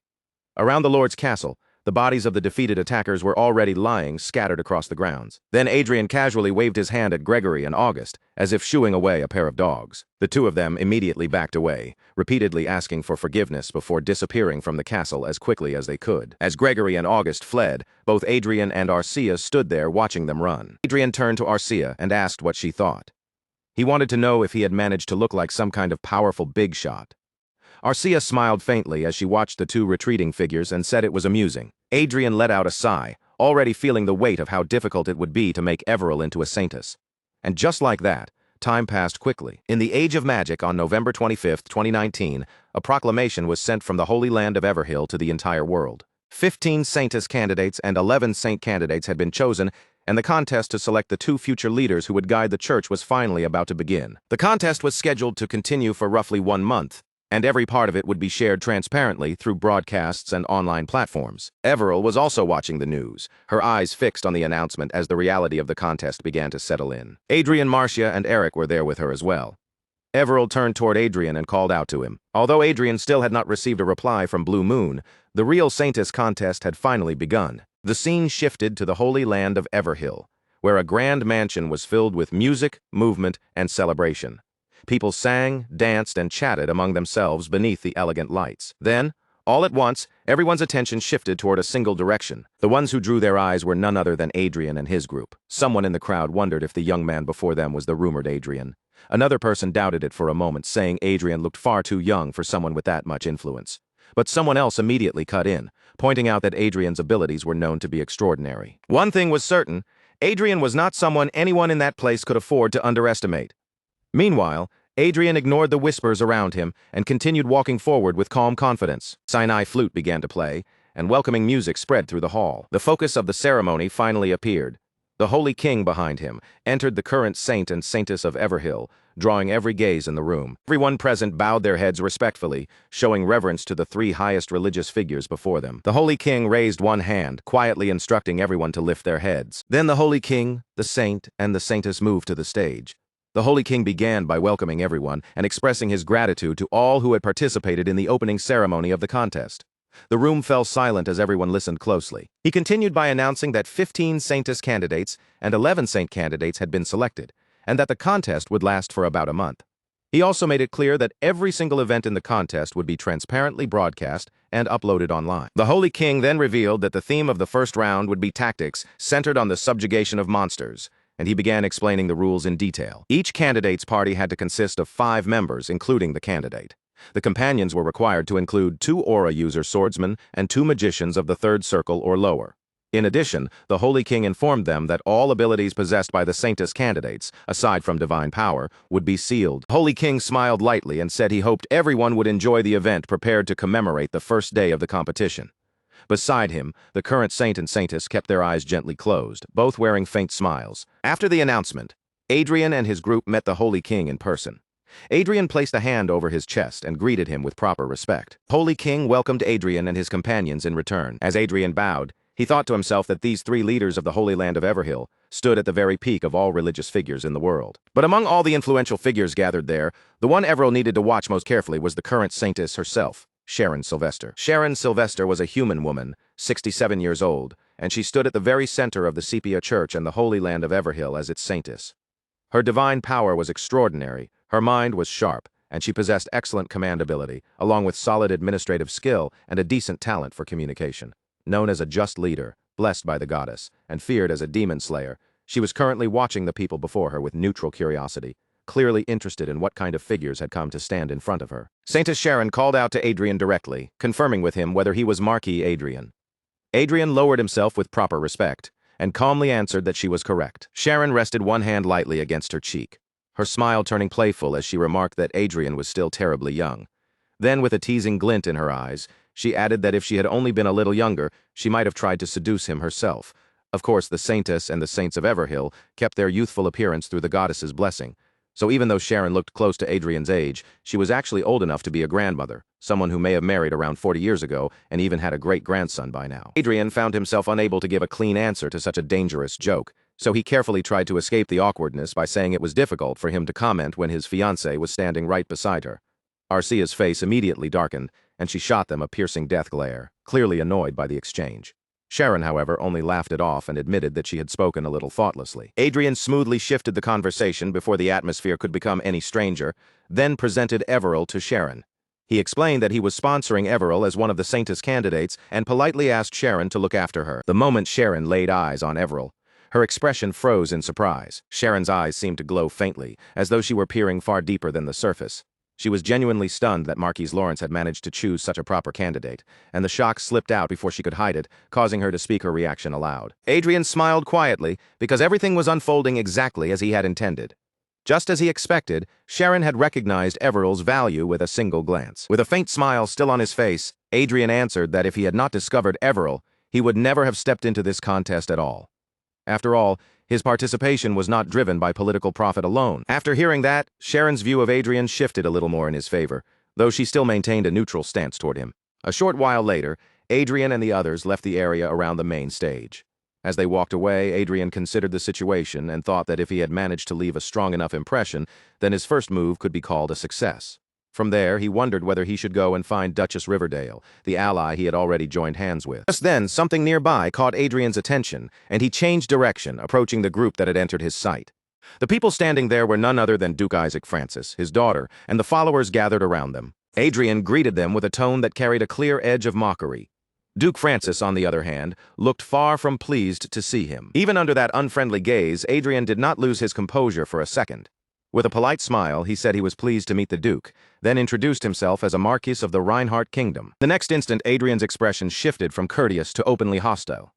Around the Lord's castle, the bodies of the defeated attackers were already lying scattered across the grounds. Then Adrien casually waved his hand at Gregory and August, as if shooing away a pair of dogs. The two of them immediately backed away, repeatedly asking for forgiveness before disappearing from the castle as quickly as they could. As Gregory and August fled, both Adrien and Arcia stood there watching them run. Adrien turned to Arcia and asked what she thought. He wanted to know if he had managed to look like some kind of powerful big shot. Arcia smiled faintly as she watched the two retreating figures and said it was amusing. Adrien let out a sigh, already feeling the weight of how difficult it would be to make Everil into a saintess. And just like that, time passed quickly. In the Age of Magic on November 25, 2019, a proclamation was sent from the Holy Land of Everhill to the entire world. 15 saintess candidates and 11 saint candidates had been chosen, and the contest to select the two future leaders who would guide the church was finally about to begin. The contest was scheduled to continue for roughly 1 month, and every part of it would be shared transparently through broadcasts and online platforms. Everil was also watching the news, her eyes fixed on the announcement as the reality of the contest began to settle in. Adrien, Marcia, and Eric were there with her as well. Everil turned toward Adrien and called out to him. Although Adrien still had not received a reply from Blue Moon, the real Saintess contest had finally begun. The scene shifted to the Holy Land of Everhill, where a grand mansion was filled with music, movement, and celebration. People sang, danced, and chatted among themselves beneath the elegant lights. Then, all at once, everyone's attention shifted toward a single direction. The ones who drew their eyes were none other than Adrien and his group. Someone in the crowd wondered if the young man before them was the rumored Adrien. Another person doubted it for a moment, saying Adrien looked far too young for someone with that much influence. But someone else immediately cut in, pointing out that Adrien's abilities were known to be extraordinary. One thing was certain, Adrien was not someone anyone in that place could afford to underestimate. Meanwhile, Adrien ignored the whispers around him and continued walking forward with calm confidence. Sinai flute began to play, and welcoming music spread through the hall. The focus of the ceremony finally appeared. The Holy King behind him entered the current saint and saintess of Everhill, drawing every gaze in the room. Everyone present bowed their heads respectfully, showing reverence to the three highest religious figures before them. The Holy King raised one hand, quietly instructing everyone to lift their heads. Then the Holy King, the saint, and the saintess moved to the stage. The Holy King began by welcoming everyone and expressing his gratitude to all who had participated in the opening ceremony of the contest. The room fell silent as everyone listened closely. He continued by announcing that 15 saintess candidates and 11 saint candidates had been selected, and that the contest would last for about a month. He also made it clear that every single event in the contest would be transparently broadcast and uploaded online. The Holy King then revealed that the theme of the first round would be tactics centered on the subjugation of monsters, and he began explaining the rules in detail. Each candidate's party had to consist of 5 members, including the candidate. The companions were required to include 2 aura user swordsmen and 2 magicians of the 3rd circle or lower. In addition, the Holy King informed them that all abilities possessed by the Saintess candidates, aside from divine power, would be sealed. The Holy King smiled lightly and said he hoped everyone would enjoy the event prepared to commemorate the first day of the competition. Beside him, the current saint and saintess kept their eyes gently closed, both wearing faint smiles. After the announcement, Adrien and his group met the Holy King in person. Adrien placed a hand over his chest and greeted him with proper respect. Holy King welcomed Adrien and his companions in return. As Adrien bowed, he thought to himself that these 3 leaders of the Holy Land of Everhill stood at the very peak of all religious figures in the world. But among all the influential figures gathered there, the one Everhill needed to watch most carefully was the current saintess herself, Sharon Sylvester. Sharon Sylvester was a human woman, 67 years old, and she stood at the very center of the Sepia Church and the Holy Land of Everhill as its saintess. Her divine power was extraordinary, her mind was sharp, and she possessed excellent command ability, along with solid administrative skill and a decent talent for communication. Known as a just leader, blessed by the goddess, and feared as a demon slayer, she was currently watching the people before her with neutral curiosity, clearly interested in what kind of figures had come to stand in front of her. Saintess Sharon called out to Adrien directly, confirming with him whether he was Marquis Adrien. Adrien lowered himself with proper respect, and calmly answered that she was correct. Sharon rested one hand lightly against her cheek, her smile turning playful as she remarked that Adrien was still terribly young. Then, with a teasing glint in her eyes, she added that if she had only been a little younger, she might have tried to seduce him herself. Of course, the Saintess and the Saints of Everhill kept their youthful appearance through the goddess's blessing. So even though Sharon looked close to Adrien's age, she was actually old enough to be a grandmother, someone who may have married around 40 years ago and even had a great-grandson by now. Adrien found himself unable to give a clean answer to such a dangerous joke, so he carefully tried to escape the awkwardness by saying it was difficult for him to comment when his fiancée was standing right beside her. Arcia's face immediately darkened, and she shot them a piercing death glare, clearly annoyed by the exchange. Sharon, however, only laughed it off and admitted that she had spoken a little thoughtlessly. Adrien smoothly shifted the conversation before the atmosphere could become any stranger, then presented Everhill to Sharon. He explained that he was sponsoring Everhill as one of the Saintess candidates and politely asked Sharon to look after her. The moment Sharon laid eyes on Everhill, her expression froze in surprise. Sharon's eyes seemed to glow faintly, as though she were peering far deeper than the surface. She was genuinely stunned that Marquise Lawrence had managed to choose such a proper candidate, and the shock slipped out before she could hide it, causing her to speak her reaction aloud. Adrien smiled quietly, because everything was unfolding exactly as he had intended. Just as he expected, Sharon had recognized Everill's value with a single glance. With a faint smile still on his face, Adrien answered that if he had not discovered Everhill, he would never have stepped into this contest at all. After all, his participation was not driven by political profit alone. After hearing that, Sharon's view of Adrien shifted a little more in his favor, though she still maintained a neutral stance toward him. A short while later, Adrien and the others left the area around the main stage. As they walked away, Adrien considered the situation and thought that if he had managed to leave a strong enough impression, then his first move could be called a success. From there, he wondered whether he should go and find Duchess Riverdale, the ally he had already joined hands with. Just then, something nearby caught Adrien's attention, and he changed direction, approaching the group that had entered his sight. The people standing there were none other than Duke Isaac Francis, his daughter, and the followers gathered around them. Adrien greeted them with a tone that carried a clear edge of mockery. Duke Francis, on the other hand, looked far from pleased to see him. Even under that unfriendly gaze, Adrien did not lose his composure for a second. With a polite smile, he said he was pleased to meet the Duke, then introduced himself as a Marquis of the Reinhardt Kingdom. The next instant, Adrien's expression shifted from courteous to openly hostile.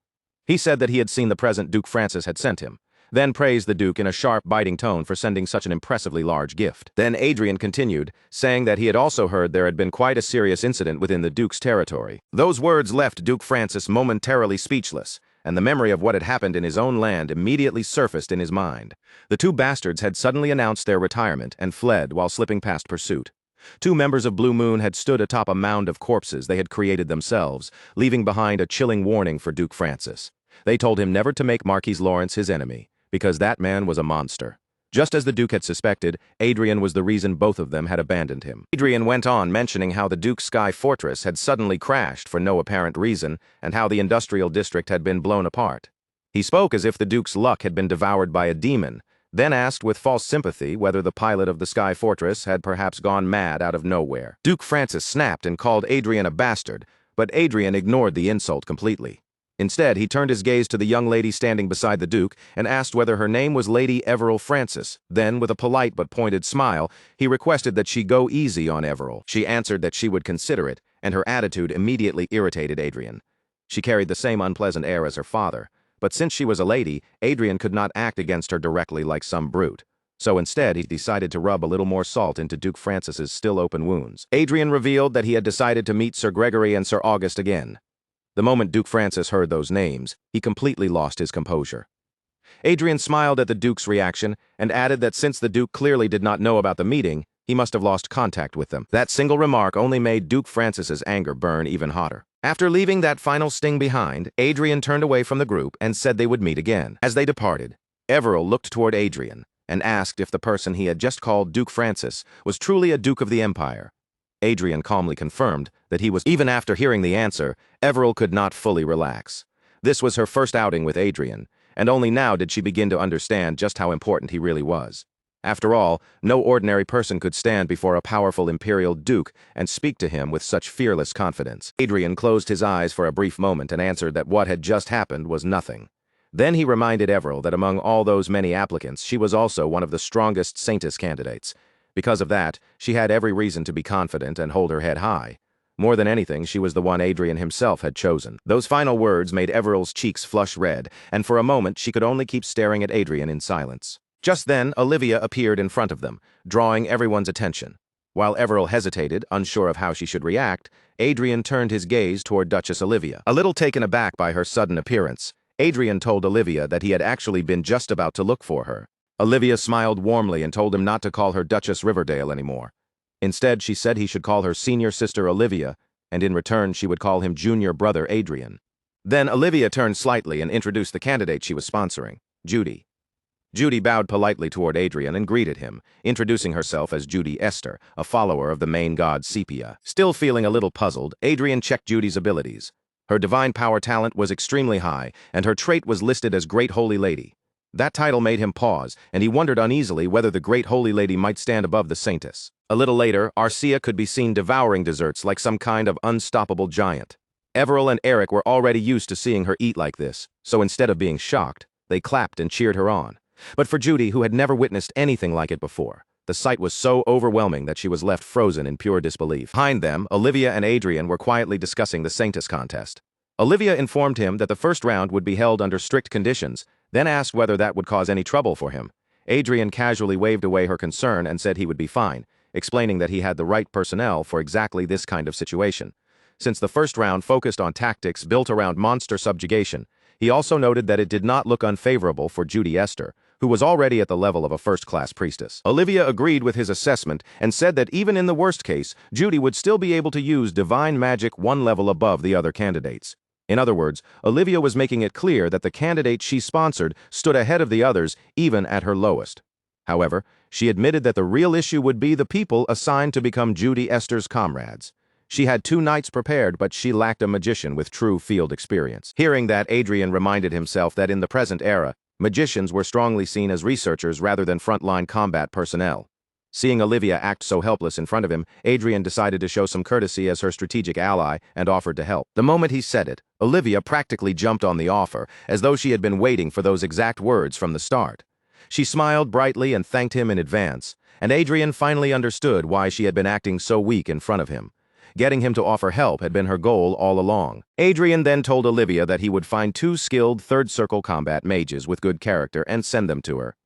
He said that he had seen the present Duke Francis had sent him, then praised the Duke in a sharp, biting tone for sending such an impressively large gift. Then Adrien continued, saying that he had also heard there had been quite a serious incident within the Duke's territory. Those words left Duke Francis momentarily speechless, and the memory of what had happened in his own land immediately surfaced in his mind. The two bastards had suddenly announced their retirement and fled while slipping past pursuit. Two members of Blue Moon had stood atop a mound of corpses they had created themselves, leaving behind a chilling warning for Duke Francis. They told him never to make Marquis Lawrence his enemy, because that man was a monster. Just as the Duke had suspected, Adrien was the reason both of them had abandoned him. Adrien went on mentioning how the Duke's sky fortress had suddenly crashed for no apparent reason and how the industrial district had been blown apart. He spoke as if the Duke's luck had been devoured by a demon, then asked with false sympathy whether the pilot of the sky fortress had perhaps gone mad out of nowhere. Duke Francis snapped and called Adrien a bastard, but Adrien ignored the insult completely. Instead, he turned his gaze to the young lady standing beside the Duke and asked whether her name was Lady Everil Francis. Then, with a polite but pointed smile, he requested that she go easy on Everil. She answered that she would consider it, and her attitude immediately irritated Adrien. She carried the same unpleasant air as her father, but since she was a lady, Adrien could not act against her directly like some brute. So instead, he decided to rub a little more salt into Duke Francis's still open wounds. Adrien revealed that he had decided to meet Sir Gregory and Sir August again. The moment Duke Francis heard those names, he completely lost his composure. Adrien smiled at the Duke's reaction and added that since the Duke clearly did not know about the meeting, he must have lost contact with them. That single remark only made Duke Francis's anger burn even hotter. After leaving that final sting behind, Adrien turned away from the group and said they would meet again. As they departed, Everil looked toward Adrien and asked if the person he had just called Duke Francis was truly a Duke of the Empire. Adrien calmly confirmed that he was. Even after hearing the answer, Everil could not fully relax. This was her first outing with Adrien, and only now did she begin to understand just how important he really was. After all, no ordinary person could stand before a powerful imperial duke and speak to him with such fearless confidence. Adrien closed his eyes for a brief moment and answered that what had just happened was nothing. Then he reminded Everil that among all those many applicants, she was also one of the strongest Saintess candidates. Because of that, she had every reason to be confident and hold her head high. More than anything, she was the one Adrien himself had chosen. Those final words made Everil's cheeks flush red, and for a moment she could only keep staring at Adrien in silence. Just then, Olivia appeared in front of them, drawing everyone's attention. While Everil hesitated, unsure of how she should react, Adrien turned his gaze toward Duchess Olivia. A little taken aback by her sudden appearance, Adrien told Olivia that he had actually been just about to look for her. Olivia smiled warmly and told him not to call her Duchess Riverdale anymore. Instead, she said he should call her senior sister Olivia, and in return she would call him junior brother Adrien. Then Olivia turned slightly and introduced the candidate she was sponsoring, Judy. Judy bowed politely toward Adrien and greeted him, introducing herself as Judy Esther, a follower of the main god Sepia. Still feeling a little puzzled, Adrien checked Judy's abilities. Her divine power talent was extremely high, and her trait was listed as Great Holy Lady. That title made him pause, and he wondered uneasily whether the Great Holy Lady might stand above the Saintess. A little later, Arcia could be seen devouring desserts like some kind of unstoppable giant. Everil and Eric were already used to seeing her eat like this, so instead of being shocked, they clapped and cheered her on. But for Judy, who had never witnessed anything like it before, the sight was so overwhelming that she was left frozen in pure disbelief. Behind them, Olivia and Adrien were quietly discussing the Saintess contest. Olivia informed him that the first round would be held under strict conditions, then asked whether that would cause any trouble for him. Adrien casually waved away her concern and said he would be fine, explaining that he had the right personnel for exactly this kind of situation. Since the first round focused on tactics built around monster subjugation, he also noted that it did not look unfavorable for Judy Esther, who was already at the level of a first-class priestess. Olivia agreed with his assessment and said that even in the worst case, Judy would still be able to use divine magic one level above the other candidates. In other words, Olivia was making it clear that the candidate she sponsored stood ahead of the others even at her lowest. However, she admitted that the real issue would be the people assigned to become Judy Esther's comrades. She had 2 knights prepared, but she lacked a magician with true field experience. Hearing that, Adrien reminded himself that in the present era, magicians were strongly seen as researchers rather than frontline combat personnel. Seeing Olivia act so helpless in front of him, Adrien decided to show some courtesy as her strategic ally and offered to help. The moment he said it, Olivia practically jumped on the offer, as though she had been waiting for those exact words from the start. She smiled brightly and thanked him in advance, and Adrien finally understood why she had been acting so weak in front of him. Getting him to offer help had been her goal all along. Adrien then told Olivia that he would find 2 skilled third-circle combat mages with good character and send them to her.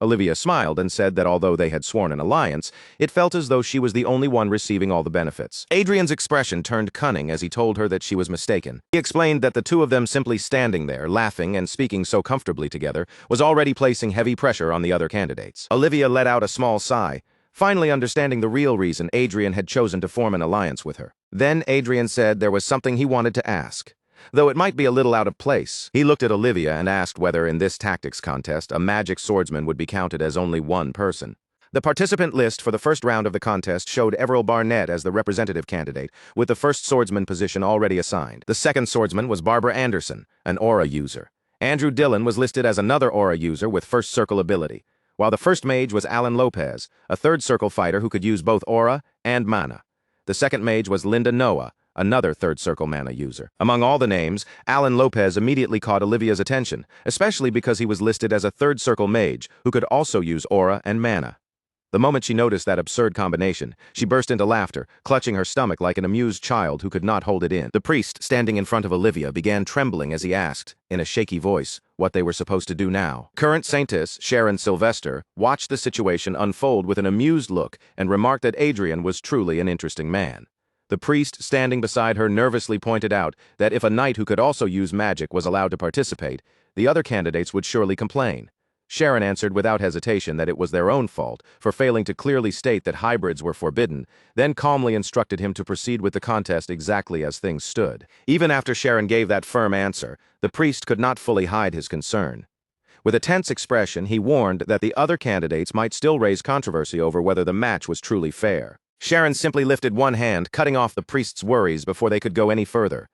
Olivia smiled and said that although they had sworn an alliance, it felt as though she was the only one receiving all the benefits. Adrien's expression turned cunning as he told her that she was mistaken. He explained that the two of them simply standing there, laughing and speaking so comfortably together, was already placing heavy pressure on the other candidates. Olivia let out a small sigh, finally understanding the real reason Adrien had chosen to form an alliance with her. Then Adrien said there was something he wanted to ask. Though it might be a little out of place, he looked at Olivia and asked whether in this tactics contest a magic swordsman would be counted as only one person. The participant list for the first round of the contest showed Everil Barnett as the representative candidate, with the first swordsman position already assigned. The second swordsman was Barbara Anderson, an aura user. Andrew Dillon was listed as another aura user with first circle ability, while the first mage was Alan Lopez, a third circle fighter who could use both aura and mana. The second mage was Linda Noah, another third circle mana user. Among all the names, Alan Lopez immediately caught Olivia's attention, especially because he was listed as a third circle mage who could also use aura and mana. The moment she noticed that absurd combination, she burst into laughter, clutching her stomach like an amused child who could not hold it in. The priest, standing in front of Olivia, began trembling as he asked, in a shaky voice, what they were supposed to do now. Current Saintess, Sharon Sylvester, watched the situation unfold with an amused look and remarked that Adrien was truly an interesting man. The priest, standing beside her, nervously pointed out that if a knight who could also use magic was allowed to participate, the other candidates would surely complain. Sharon answered without hesitation that it was their own fault for failing to clearly state that hybrids were forbidden, then calmly instructed him to proceed with the contest exactly as things stood. Even after Sharon gave that firm answer, the priest could not fully hide his concern. With a tense expression, he warned that the other candidates might still raise controversy over whether the match was truly fair. Sharon simply lifted one hand, cutting off the priest's worries before they could go any further.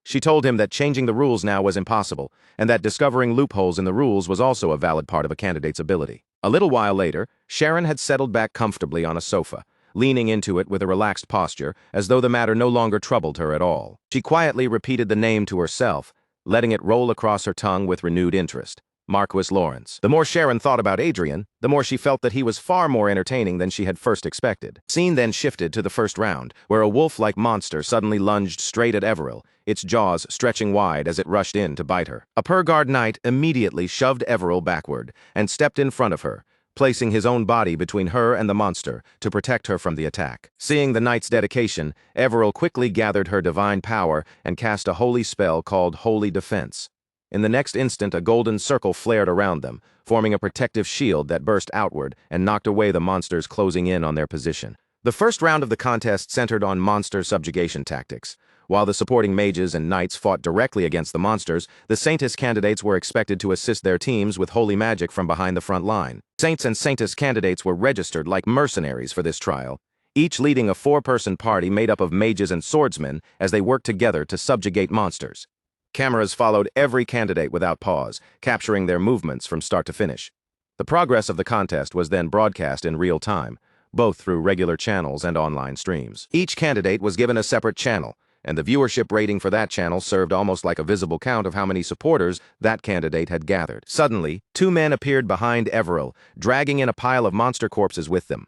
She told him that changing the rules now was impossible, and that discovering loopholes in the rules was also a valid part of a candidate's ability. A little while later, Sharon had settled back comfortably on a sofa, leaning into it with a relaxed posture, as though the matter no longer troubled her at all. She quietly repeated the name to herself, letting it roll across her tongue with renewed interest. Marquis Lawrence. The more Sharon thought about Adrien, the more she felt that he was far more entertaining than she had first expected. Scene then shifted to the first round, where a wolf-like monster suddenly lunged straight at Everil, its jaws stretching wide as it rushed in to bite her. A Purgard knight immediately shoved Everil backward and stepped in front of her, placing his own body between her and the monster to protect her from the attack. Seeing the knight's dedication, Everil quickly gathered her divine power and cast a holy spell called Holy Defense. In the next instant, a golden circle flared around them, forming a protective shield that burst outward and knocked away the monsters closing in on their position. The first round of the contest centered on monster subjugation tactics. While the supporting mages and knights fought directly against the monsters, the Saintess candidates were expected to assist their teams with holy magic from behind the front line. Saints and Saintess candidates were registered like mercenaries for this trial, each leading a four-person party made up of mages and swordsmen as they worked together to subjugate monsters. Cameras followed every candidate without pause, capturing their movements from start to finish. The progress of the contest was then broadcast in real time, both through regular channels and online streams. Each candidate was given a separate channel, and the viewership rating for that channel served almost like a visible count of how many supporters that candidate had gathered. Suddenly, two men appeared behind Everil, dragging in a pile of monster corpses with them.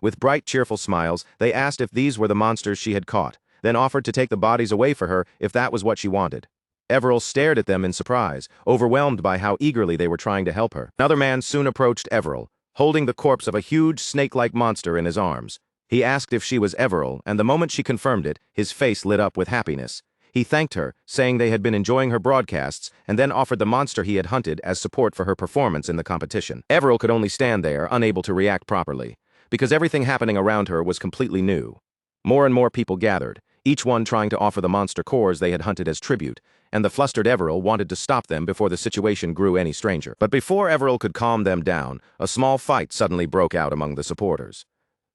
With bright, cheerful smiles, they asked if these were the monsters she had caught, then offered to take the bodies away for her if that was what she wanted. Everil stared at them in surprise, overwhelmed by how eagerly they were trying to help her. Another man soon approached Everil, holding the corpse of a huge snake-like monster in his arms. He asked if she was Everil, and the moment she confirmed it, his face lit up with happiness. He thanked her, saying they had been enjoying her broadcasts, and then offered the monster he had hunted as support for her performance in the competition. Everil could only stand there, unable to react properly, because everything happening around her was completely new. More and more people gathered, each one trying to offer the monster cores they had hunted as tribute, and the flustered Everil wanted to stop them before the situation grew any stranger. But before Everil could calm them down, a small fight suddenly broke out among the supporters.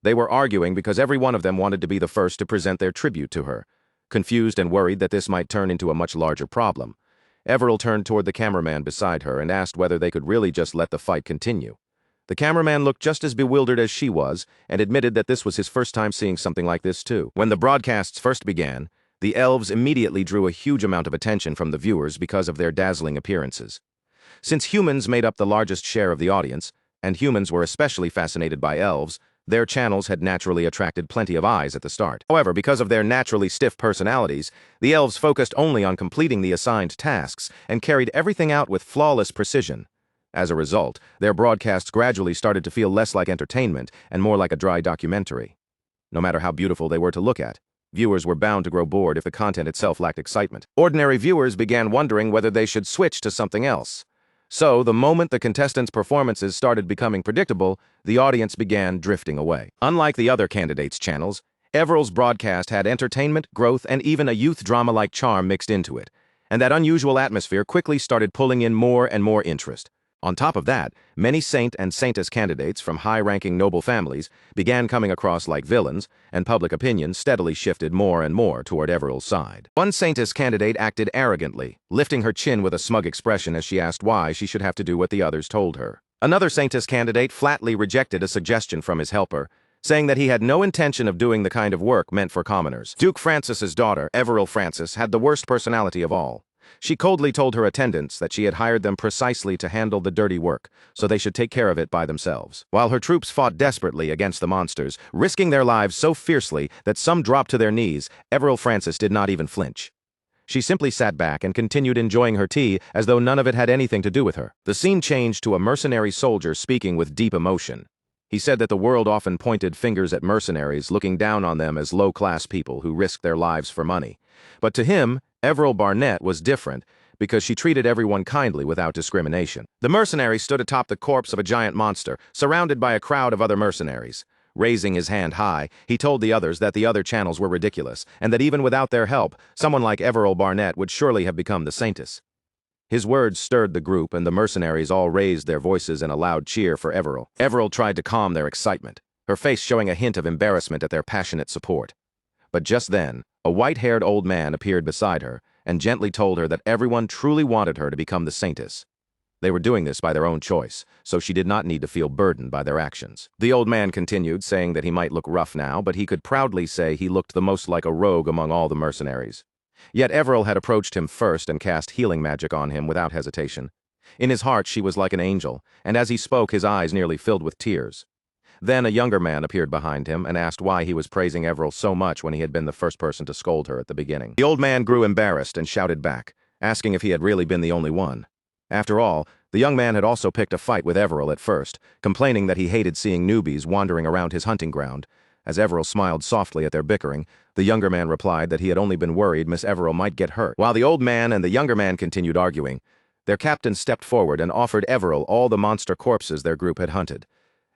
They were arguing because every one of them wanted to be the first to present their tribute to her. Confused and worried that this might turn into a much larger problem, Everil turned toward the cameraman beside her and asked whether they could really just let the fight continue. The cameraman looked just as bewildered as she was and admitted that this was his first time seeing something like this too. When the broadcasts first began, the elves immediately drew a huge amount of attention from the viewers because of their dazzling appearances. Since humans made up the largest share of the audience, and humans were especially fascinated by elves, their channels had naturally attracted plenty of eyes at the start. However, because of their naturally stiff personalities, the elves focused only on completing the assigned tasks and carried everything out with flawless precision. As a result, their broadcasts gradually started to feel less like entertainment and more like a dry documentary. No matter how beautiful they were to look at, viewers were bound to grow bored if the content itself lacked excitement. Ordinary viewers began wondering whether they should switch to something else. So, the moment the contestants' performances started becoming predictable, the audience began drifting away. Unlike the other candidates' channels, Everill's broadcast had entertainment, growth, and even a youth drama-like charm mixed into it, and that unusual atmosphere quickly started pulling in more and more interest. On top of that, many saint and saintess candidates from high-ranking noble families began coming across like villains, and public opinion steadily shifted more and more toward Everill's side. One saintess candidate acted arrogantly, lifting her chin with a smug expression as she asked why she should have to do what the others told her. Another saintess candidate flatly rejected a suggestion from his helper, saying that he had no intention of doing the kind of work meant for commoners. Duke Francis's daughter, Everil Francis, had the worst personality of all. She coldly told her attendants that she had hired them precisely to handle the dirty work, so they should take care of it by themselves. While her troops fought desperately against the monsters, risking their lives so fiercely that some dropped to their knees, Everil Francis did not even flinch. She simply sat back and continued enjoying her tea as though none of it had anything to do with her. The scene changed to a mercenary soldier speaking with deep emotion. He said that the world often pointed fingers at mercenaries, looking down on them as low-class people who risked their lives for money. But to him, Everil Barnett was different because she treated everyone kindly without discrimination. The mercenary stood atop the corpse of a giant monster, surrounded by a crowd of other mercenaries. Raising his hand high, he told the others that the other channels were ridiculous, and that even without their help, someone like Everil Barnett would surely have become the saintess. His words stirred the group, and the mercenaries all raised their voices in a loud cheer for Everil. Everil tried to calm their excitement, her face showing a hint of embarrassment at their passionate support. But just then, a white-haired old man appeared beside her and gently told her that everyone truly wanted her to become the saintess. They were doing this by their own choice, so she did not need to feel burdened by their actions. The old man continued, saying that he might look rough now, but he could proudly say he looked the most like a rogue among all the mercenaries. Yet Everil had approached him first and cast healing magic on him without hesitation. In his heart she was like an angel, and as he spoke his eyes nearly filled with tears. Then a younger man appeared behind him and asked why he was praising Everil so much when he had been the first person to scold her at the beginning. The old man grew embarrassed and shouted back, asking if he had really been the only one. After all, the young man had also picked a fight with Everil at first, complaining that he hated seeing newbies wandering around his hunting ground. As Everil smiled softly at their bickering, the younger man replied that he had only been worried Miss Everil might get hurt. While the old man and the younger man continued arguing, their captain stepped forward and offered Everil all the monster corpses their group had hunted.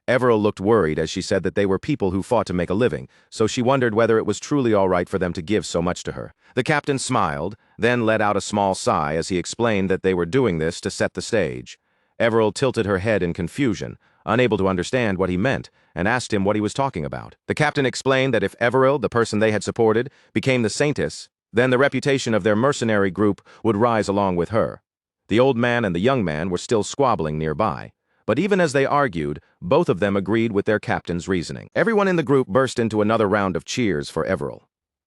Everil looked worried as she said that they were people who fought to make a living, so she wondered whether it was truly all right for them to give so much to her. The captain smiled, then let out a small sigh as he explained that they were doing this to set the stage. Everil tilted her head in confusion, unable to understand what he meant, and asked him what he was talking about. The captain explained that if Everil, the person they had supported, became the saintess, then the reputation of their mercenary group would rise along with her. The old man and the young man were still squabbling nearby. But even as they argued, both of them agreed with their captain's reasoning. Everyone in the group burst into another round of cheers for Everil.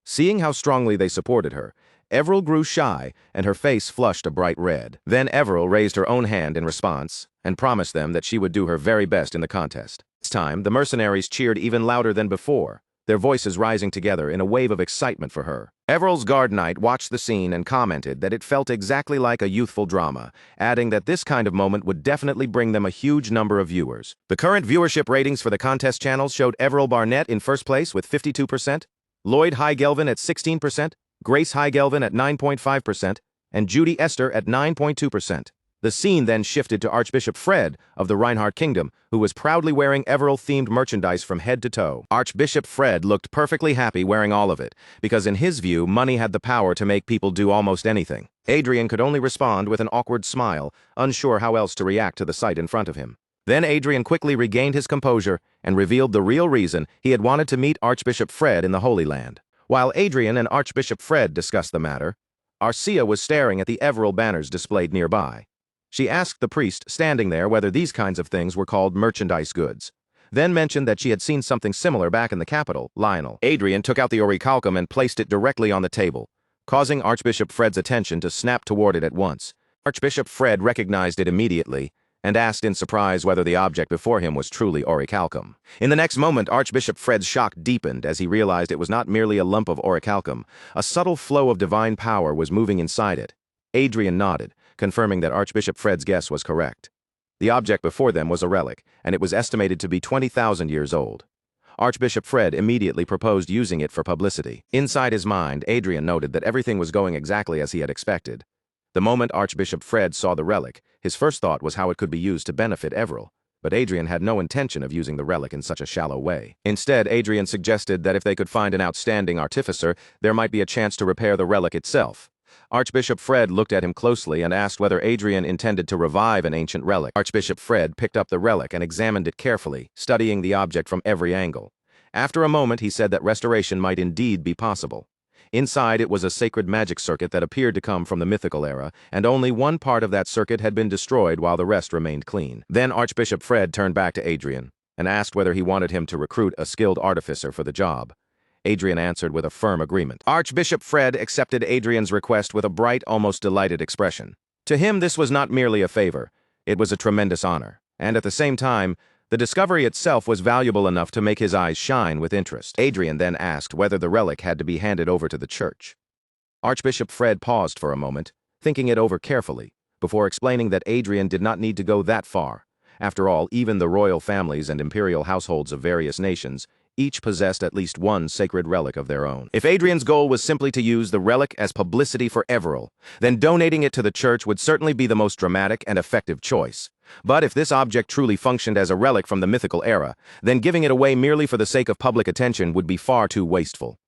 Seeing how strongly they supported her, Everil grew shy and her face flushed a bright red. Then Everil raised her own hand in response and promised them that she would do her very best in the contest. This time, the mercenaries cheered even louder than before, their voices rising together in a wave of excitement for her. Everil's guard knight watched the scene and commented that it felt exactly like a youthful drama, adding that this kind of moment would definitely bring them a huge number of viewers. The current viewership ratings for the contest channels showed Everil Barnett in first place with 52%, Lloyd Highgelvin at 16%, Grace Highgelvin at 9.5%, and Judy Esther at 9.2%. The scene then shifted to Archbishop Fred of the Reinhardt Kingdom, who was proudly wearing Everil-themed merchandise from head to toe. Archbishop Fred looked perfectly happy wearing all of it, because in his view, money had the power to make people do almost anything. Adrien could only respond with an awkward smile, unsure how else to react to the sight in front of him. Then Adrien quickly regained his composure and revealed the real reason he had wanted to meet Archbishop Fred in the Holy Land. While Adrien and Archbishop Fred discussed the matter, Arcia was staring at the Everil banners displayed nearby. She asked the priest standing there whether these kinds of things were called merchandise goods, then mentioned that she had seen something similar back in the capital, Lionel. Adrien took out the orichalcum and placed it directly on the table, causing Archbishop Fred's attention to snap toward it at once. Archbishop Fred recognized it immediately and asked in surprise whether the object before him was truly orichalcum. In the next moment, Archbishop Fred's shock deepened as he realized it was not merely a lump of orichalcum. A subtle flow of divine power was moving inside it. Adrien nodded, confirming that Archbishop Fred's guess was correct. The object before them was a relic, and it was estimated to be 20,000 years old. Archbishop Fred immediately proposed using it for publicity. Inside his mind, Adrien noted that everything was going exactly as he had expected. The moment Archbishop Fred saw the relic, his first thought was how it could be used to benefit Everil. But Adrien had no intention of using the relic in such a shallow way. Instead, Adrien suggested that if they could find an outstanding artificer, there might be a chance to repair the relic itself. Archbishop Fred looked at him closely and asked whether Adrien intended to revive an ancient relic. Archbishop Fred picked up the relic and examined it carefully, studying the object from every angle. After a moment, he said that restoration might indeed be possible. Inside, it was a sacred magic circuit that appeared to come from the mythical era, and only one part of that circuit had been destroyed while the rest remained clean. Then Archbishop Fred turned back to Adrien and asked whether he wanted him to recruit a skilled artificer for the job. Adrien answered with a firm agreement. Archbishop Fred accepted Adrien's request with a bright, almost delighted expression. To him, this was not merely a favor. It was a tremendous honor, and at the same time, the discovery itself was valuable enough to make his eyes shine with interest. Adrien then asked whether the relic had to be handed over to the church. Archbishop Fred paused for a moment, thinking it over carefully, before explaining that Adrien did not need to go that far. After all, even the royal families and imperial households of various nations each possessed at least one sacred relic of their own. If Adrien's goal was simply to use the relic as publicity for Everil, then donating it to the church would certainly be the most dramatic and effective choice. But if this object truly functioned as a relic from the mythical era, then giving it away merely for the sake of public attention would be far too wasteful.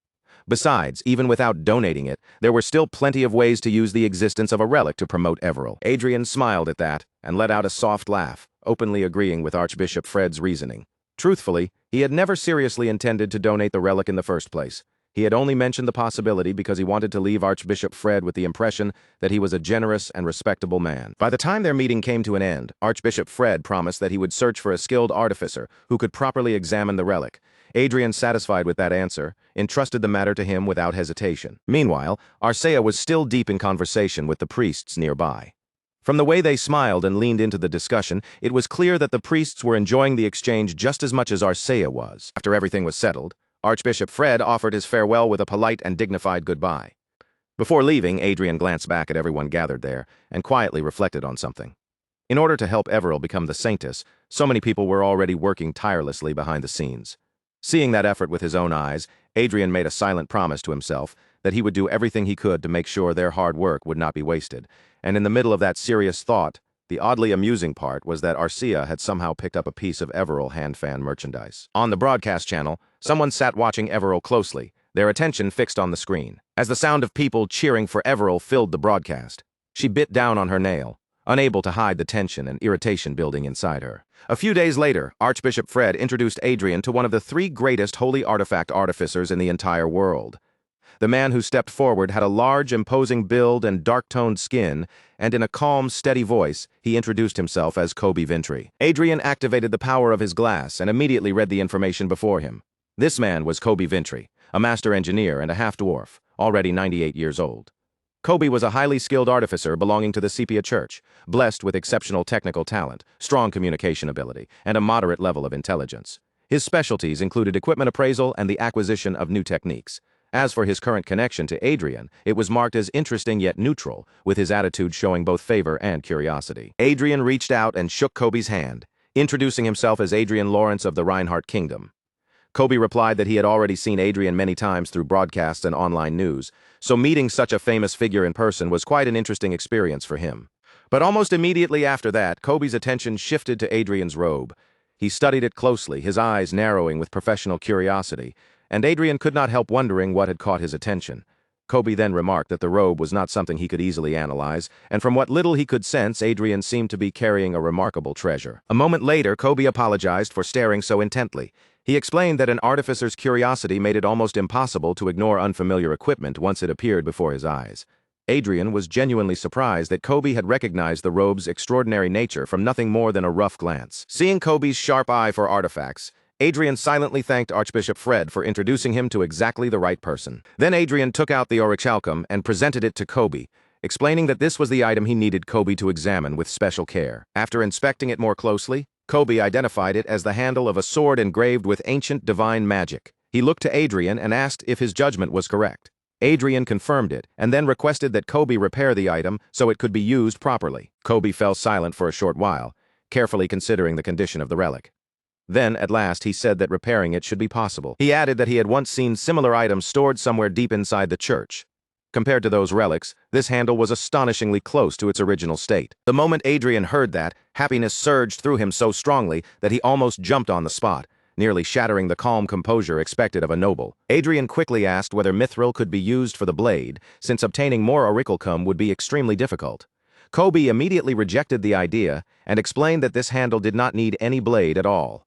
Besides, even without donating it, there were still plenty of ways to use the existence of a relic to promote Everil. Adrien smiled at that and let out a soft laugh, openly agreeing with Archbishop Fred's reasoning. Truthfully, he had never seriously intended to donate the relic in the first place. He had only mentioned the possibility because he wanted to leave Archbishop Fred with the impression that he was a generous and respectable man. By the time their meeting came to an end, Archbishop Fred promised that he would search for a skilled artificer who could properly examine the relic. Adrien, satisfied with that answer, entrusted the matter to him without hesitation. Meanwhile, Arcia was still deep in conversation with the priests nearby. From the way they smiled and leaned into the discussion, it was clear that the priests were enjoying the exchange just as much as Arcia was. After everything was settled, Archbishop Fred offered his farewell with a polite and dignified goodbye. Before leaving, Adrien glanced back at everyone gathered there and quietly reflected on something. In order to help Everil become the Saintess, so many people were already working tirelessly behind the scenes. Seeing that effort with his own eyes, Adrien made a silent promise to himself that he would do everything he could to make sure their hard work would not be wasted. And in the middle of that serious thought, the oddly amusing part was that Arcia had somehow picked up a piece of Everil hand-fan merchandise. On the broadcast channel, someone sat watching Everil closely, their attention fixed on the screen. As the sound of people cheering for Everil filled the broadcast, she bit down on her nail, unable to hide the tension and irritation building inside her. A few days later, Archbishop Fred introduced Adrien to one of the three greatest holy artifact artificers in the entire world. The man who stepped forward had a large, imposing build and dark-toned skin, and in a calm, steady voice, he introduced himself as Kobe Vintry. Adrien activated the power of his glass and immediately read the information before him. This man was Kobe Vintry, a master engineer and a half-dwarf, already 98 years old. Kobe was a highly skilled artificer belonging to the Sepia Church, blessed with exceptional technical talent, strong communication ability, and a moderate level of intelligence. His specialties included equipment appraisal and the acquisition of new techniques. As for his current connection to Adrien, it was marked as interesting yet neutral, with his attitude showing both favor and curiosity. Adrien reached out and shook Kobe's hand, introducing himself as Adrien Lawrence of the Reinhardt Kingdom. Kobe replied that he had already seen Adrien many times through broadcasts and online news, so meeting such a famous figure in person was quite an interesting experience for him. But almost immediately after that, Kobe's attention shifted to Adrien's robe. He studied it closely, his eyes narrowing with professional curiosity, and Adrien could not help wondering what had caught his attention. Kobe then remarked that the robe was not something he could easily analyze, and from what little he could sense, Adrien seemed to be carrying a remarkable treasure. A moment later, Kobe apologized for staring so intently. He explained that an artificer's curiosity made it almost impossible to ignore unfamiliar equipment once it appeared before his eyes. Adrien was genuinely surprised that Kobe had recognized the robe's extraordinary nature from nothing more than a rough glance. Seeing Kobe's sharp eye for artifacts, Adrien silently thanked Archbishop Fred for introducing him to exactly the right person. Then Adrien took out the orichalcum and presented it to Kobe, explaining that this was the item he needed Kobe to examine with special care. After inspecting it more closely, Kobe identified it as the handle of a sword engraved with ancient divine magic. He looked to Adrien and asked if his judgment was correct. Adrien confirmed it, and then requested that Kobe repair the item so it could be used properly. Kobe fell silent for a short while, carefully considering the condition of the relic. Then, at last, he said that repairing it should be possible. He added that he had once seen similar items stored somewhere deep inside the church. Compared to those relics, this handle was astonishingly close to its original state. The moment Adrien heard that, happiness surged through him so strongly that he almost jumped on the spot, nearly shattering the calm composure expected of a noble. Adrien quickly asked whether mithril could be used for the blade, since obtaining more auricalcum would be extremely difficult. Kobe immediately rejected the idea and explained that this handle did not need any blade at all.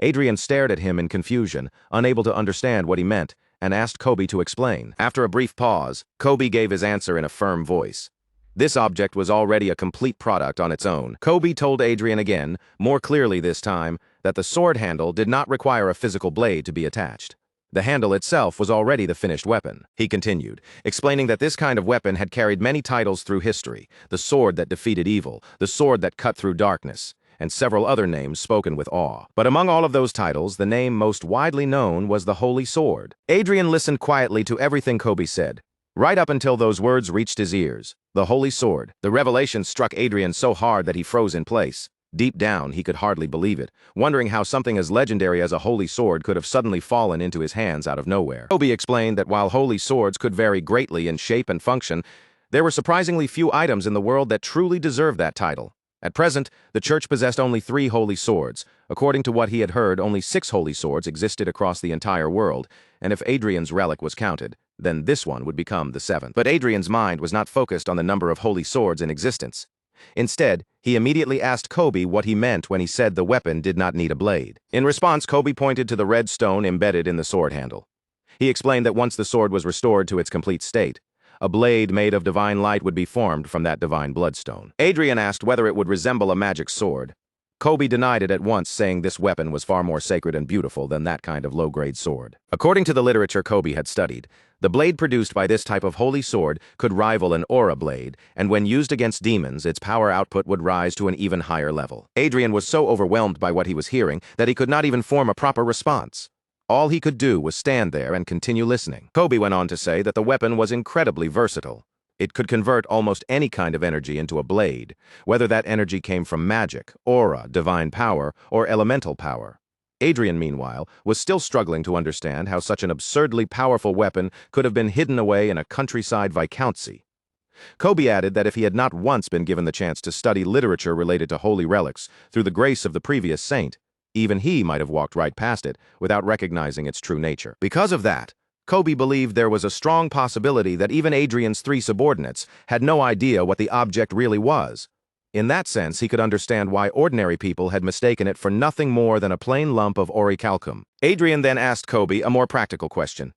Adrien stared at him in confusion, unable to understand what he meant, and asked Kobe to explain. After a brief pause, Kobe gave his answer in a firm voice. This object was already a complete product on its own. Kobe told Adrien again, more clearly this time, that the sword handle did not require a physical blade to be attached. The handle itself was already the finished weapon. He continued, explaining that this kind of weapon had carried many titles through history: the sword that defeated evil, the sword that cut through darkness, and several other names spoken with awe. But among all of those titles, the name most widely known was the Holy Sword. Adrien listened quietly to everything Kobe said, right up until those words reached his ears. The Holy Sword. The revelation struck Adrien so hard that he froze in place. Deep down, he could hardly believe it, wondering how something as legendary as a holy sword could have suddenly fallen into his hands out of nowhere. Kobe explained that while holy swords could vary greatly in shape and function, there were surprisingly few items in the world that truly deserved that title. At present, the church possessed only 3 holy swords. According to what he had heard, only 6 holy swords existed across the entire world, and if Adrien's relic was counted, then this one would become the 7th. But Adrien's mind was not focused on the number of holy swords in existence. Instead, he immediately asked Kobe what he meant when he said the weapon did not need a blade. In response, Kobe pointed to the red stone embedded in the sword handle. He explained that once the sword was restored to its complete state, a blade made of divine light would be formed from that divine bloodstone. Adrien asked whether it would resemble a magic sword. Kobe denied it at once, saying this weapon was far more sacred and beautiful than that kind of low-grade sword. According to the literature Kobe had studied, the blade produced by this type of holy sword could rival an aura blade, and when used against demons, its power output would rise to an even higher level. Adrien was so overwhelmed by what he was hearing that he could not even form a proper response. All he could do was stand there and continue listening. Kobe went on to say that the weapon was incredibly versatile. It could convert almost any kind of energy into a blade, whether that energy came from magic, aura, divine power, or elemental power. Adrien, meanwhile, was still struggling to understand how such an absurdly powerful weapon could have been hidden away in a countryside viscountcy. Kobe added that if he had not once been given the chance to study literature related to holy relics through the grace of the previous saint, even he might have walked right past it without recognizing its true nature. Because of that, Kobe believed there was a strong possibility that even Adrien's 3 subordinates had no idea what the object really was. In that sense, he could understand why ordinary people had mistaken it for nothing more than a plain lump of auricalcum. Adrien then asked Kobe a more practical question.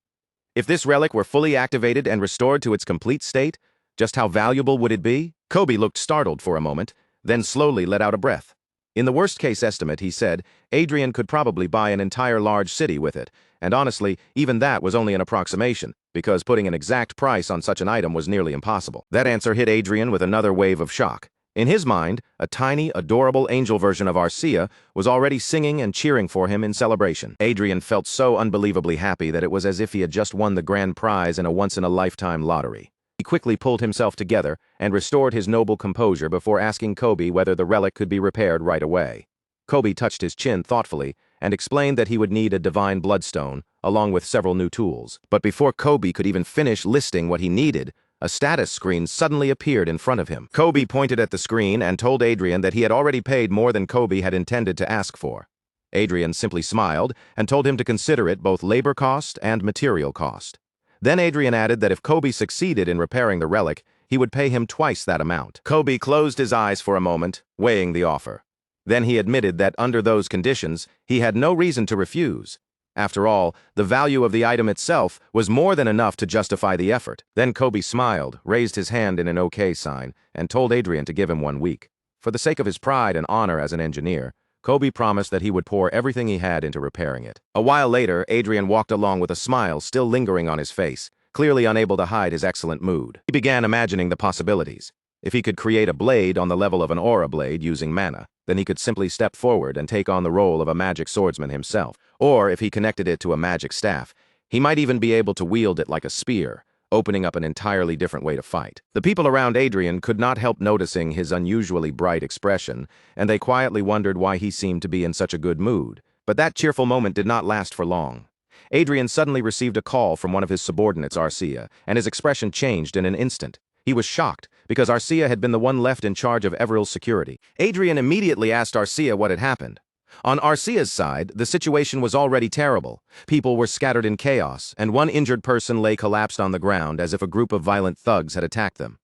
If this relic were fully activated and restored to its complete state, just how valuable would it be? Kobe looked startled for a moment, then slowly let out a breath. In the worst-case estimate, he said, Adrien could probably buy an entire large city with it, and honestly, even that was only an approximation, because putting an exact price on such an item was nearly impossible. That answer hit Adrien with another wave of shock. In his mind, a tiny, adorable angel version of Arcia was already singing and cheering for him in celebration. Adrien felt so unbelievably happy that it was as if he had just won the grand prize in a once-in-a-lifetime lottery. He quickly pulled himself together and restored his noble composure before asking Kobe whether the relic could be repaired right away. Kobe touched his chin thoughtfully and explained that he would need a divine bloodstone, along with several new tools. But before Kobe could even finish listing what he needed, a status screen suddenly appeared in front of him. Kobe pointed at the screen and told Adrien that he had already paid more than Kobe had intended to ask for. Adrien simply smiled and told him to consider it both labor cost and material cost. Then Adrien added that if Kobe succeeded in repairing the relic, he would pay him twice that amount. Kobe closed his eyes for a moment, weighing the offer. Then he admitted that under those conditions, he had no reason to refuse. After all, the value of the item itself was more than enough to justify the effort. Then Kobe smiled, raised his hand in an OK sign, and told Adrien to give him 1 week. For the sake of his pride and honor as an engineer, Kobe promised that he would pour everything he had into repairing it. A while later, Adrien walked along with a smile still lingering on his face, clearly unable to hide his excellent mood. He began imagining the possibilities. If he could create a blade on the level of an aura blade using mana, then he could simply step forward and take on the role of a magic swordsman himself. Or if he connected it to a magic staff, he might even be able to wield it like a spear, opening up an entirely different way to fight. The people around Adrien could not help noticing his unusually bright expression, and they quietly wondered why he seemed to be in such a good mood. But that cheerful moment did not last for long. Adrien suddenly received a call from one of his subordinates, Arcia, and his expression changed in an instant. He was shocked, because Arcia had been the one left in charge of Everill's security. Adrien immediately asked Arcia what had happened. On Arcia's side, the situation was already terrible. People were scattered in chaos, and one injured person lay collapsed on the ground as if a group of violent thugs had attacked them.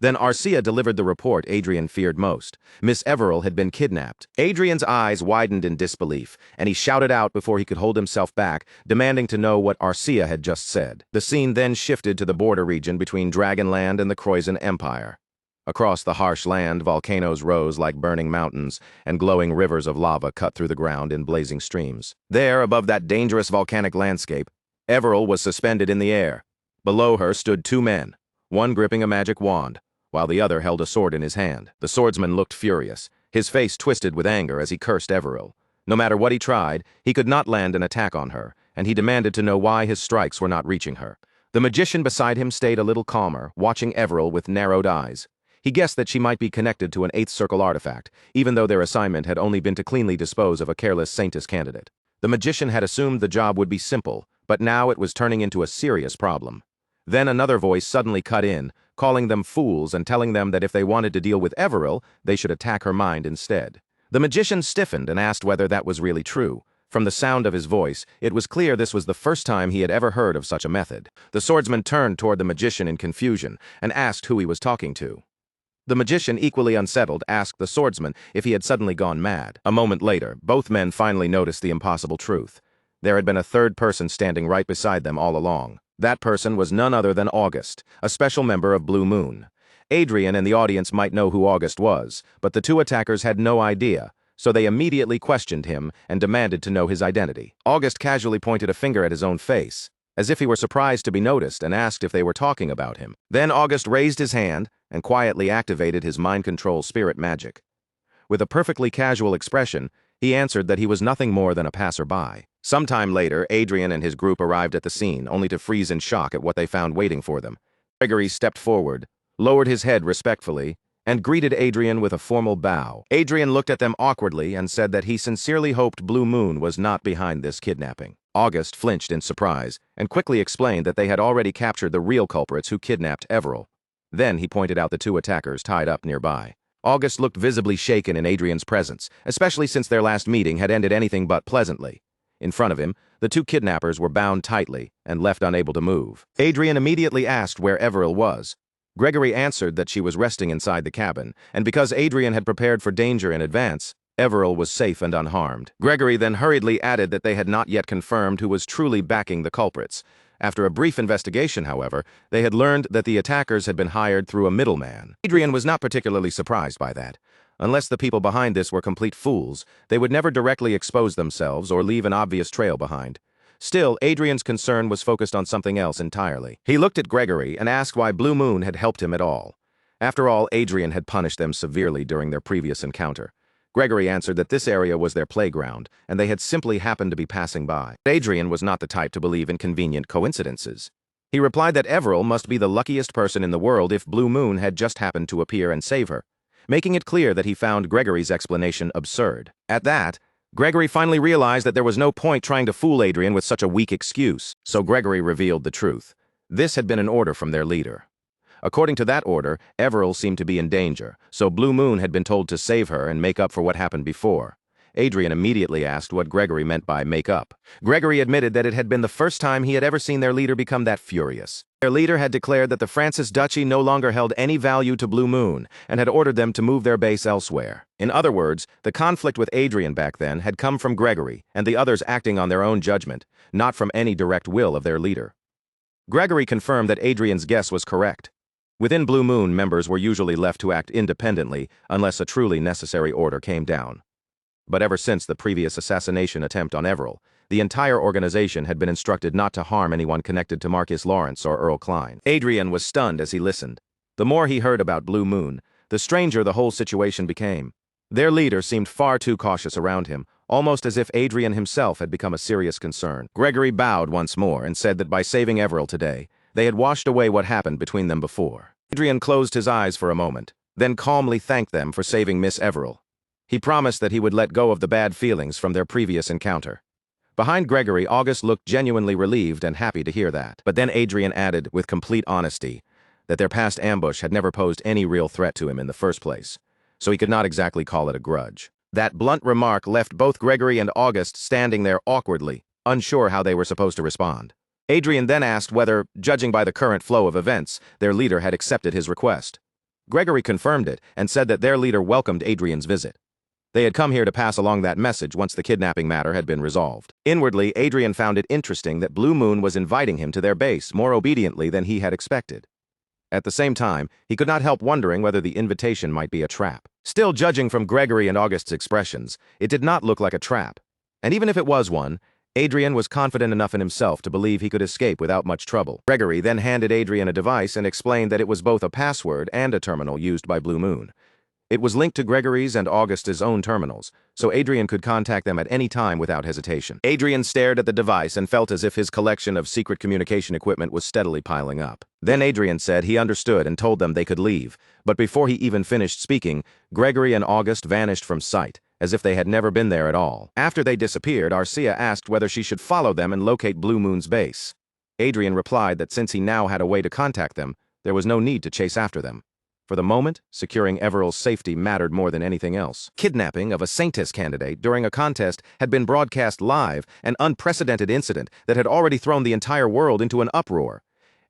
Then Arcia delivered the report Adrien feared most. Miss Everil had been kidnapped. Adrien's eyes widened in disbelief, and he shouted out before he could hold himself back, demanding to know what Arcia had just said. The scene then shifted to the border region between Dragonland and the Croizen Empire. Across the harsh land, volcanoes rose like burning mountains, and glowing rivers of lava cut through the ground in blazing streams. There, above that dangerous volcanic landscape, Everil was suspended in the air. Below her stood two men, one gripping a magic wand, while the other held a sword in his hand. The swordsman looked furious, his face twisted with anger as he cursed Everil. No matter what he tried, he could not land an attack on her, and he demanded to know why his strikes were not reaching her. The magician beside him stayed a little calmer, watching Everil with narrowed eyes. He guessed that she might be connected to an Eighth Circle artifact, even though their assignment had only been to cleanly dispose of a careless Saintus candidate. The magician had assumed the job would be simple, but now it was turning into a serious problem. Then another voice suddenly cut in, calling them fools and telling them that if they wanted to deal with Everil, they should attack her mind instead. The magician stiffened and asked whether that was really true. From the sound of his voice, it was clear this was the first time he had ever heard of such a method. The swordsman turned toward the magician in confusion and asked who he was talking to. The magician, equally unsettled, asked the swordsman if he had suddenly gone mad. A moment later, both men finally noticed the impossible truth. There had been a third person standing right beside them all along. That person was none other than August, a special member of Blue Moon. Adrien and the audience might know who August was, but the two attackers had no idea, so they immediately questioned him and demanded to know his identity. August casually pointed a finger at his own face, as if he were surprised to be noticed, and asked if they were talking about him. Then August raised his hand and quietly activated his mind control spirit magic. With a perfectly casual expression, he answered that he was nothing more than a passerby. Sometime later, Adrien and his group arrived at the scene, only to freeze in shock at what they found waiting for them. Gregory stepped forward, lowered his head respectfully, and greeted Adrien with a formal bow. Adrien looked at them awkwardly and said that he sincerely hoped Blue Moon was not behind this kidnapping. August flinched in surprise and quickly explained that they had already captured the real culprits who kidnapped Everil. Then he pointed out the two attackers tied up nearby. August looked visibly shaken in Adrien's presence, especially since their last meeting had ended anything but pleasantly. In front of him, the two kidnappers were bound tightly and left unable to move. Adrien immediately asked where Everil was. Gregory answered that she was resting inside the cabin, and because Adrien had prepared for danger in advance, Everil was safe and unharmed. Gregory then hurriedly added that they had not yet confirmed who was truly backing the culprits. After a brief investigation, however, they had learned that the attackers had been hired through a middleman. Adrien was not particularly surprised by that. Unless the people behind this were complete fools, they would never directly expose themselves or leave an obvious trail behind. Still, Adrien's concern was focused on something else entirely. He looked at Gregory and asked why Blue Moon had helped him at all. After all, Adrien had punished them severely during their previous encounter. Gregory answered that this area was their playground, and they had simply happened to be passing by. Adrien was not the type to believe in convenient coincidences. He replied that Everil must be the luckiest person in the world if Blue Moon had just happened to appear and save her, making it clear that he found Gregory's explanation absurd. At that, Gregory finally realized that there was no point trying to fool Adrien with such a weak excuse, so Gregory revealed the truth. This had been an order from their leader. According to that order, Everil seemed to be in danger, so Blue Moon had been told to save her and make up for what happened before. Adrien immediately asked what Gregory meant by make up. Gregory admitted that it had been the first time he had ever seen their leader become that furious. Their leader had declared that the Francis Duchy no longer held any value to Blue Moon and had ordered them to move their base elsewhere. In other words, the conflict with Adrien back then had come from Gregory and the others acting on their own judgment, not from any direct will of their leader. Gregory confirmed that Adrien's guess was correct. Within Blue Moon, members were usually left to act independently unless a truly necessary order came down. But ever since the previous assassination attempt on Everil, the entire organization had been instructed not to harm anyone connected to Marcus Lawrence or Earl Klein. Adrien was stunned as he listened. The more he heard about Blue Moon, the stranger the whole situation became. Their leader seemed far too cautious around him, almost as if Adrien himself had become a serious concern. Gregory bowed once more and said that by saving Everil today, They had washed away what happened between them before. Adrien closed his eyes for a moment, then calmly thanked them for saving Miss Everell. He promised that he would let go of the bad feelings from their previous encounter. Behind Gregory, August looked genuinely relieved and happy to hear that. But then Adrien added, with complete honesty, that their past ambush had never posed any real threat to him in the first place, so he could not exactly call it a grudge. That blunt remark left both Gregory and August standing there awkwardly, unsure how they were supposed to respond. Adrien then asked whether, judging by the current flow of events, their leader had accepted his request. Gregory confirmed it and said that their leader welcomed Adrien's visit. They had come here to pass along that message once the kidnapping matter had been resolved. Inwardly, Adrien found it interesting that Blue Moon was inviting him to their base more obediently than he had expected. At the same time, he could not help wondering whether the invitation might be a trap. Still, judging from Gregory and August's expressions, it did not look like a trap. And even if it was one, Adrien was confident enough in himself to believe he could escape without much trouble. Gregory then handed Adrien a device and explained that it was both a password and a terminal used by Blue Moon. It was linked to Gregory's and August's own terminals, so Adrien could contact them at any time without hesitation. Adrien stared at the device and felt as if his collection of secret communication equipment was steadily piling up. Then Adrien said he understood and told them they could leave, but before he even finished speaking, Gregory and August vanished from sight, as if they had never been there at all. After they disappeared, Arcia asked whether she should follow them and locate Blue Moon's base. Adrien replied that since he now had a way to contact them, there was no need to chase after them. For the moment, securing Everell's safety mattered more than anything else. Kidnapping of a Saintess candidate during a contest had been broadcast live, an unprecedented incident that had already thrown the entire world into an uproar.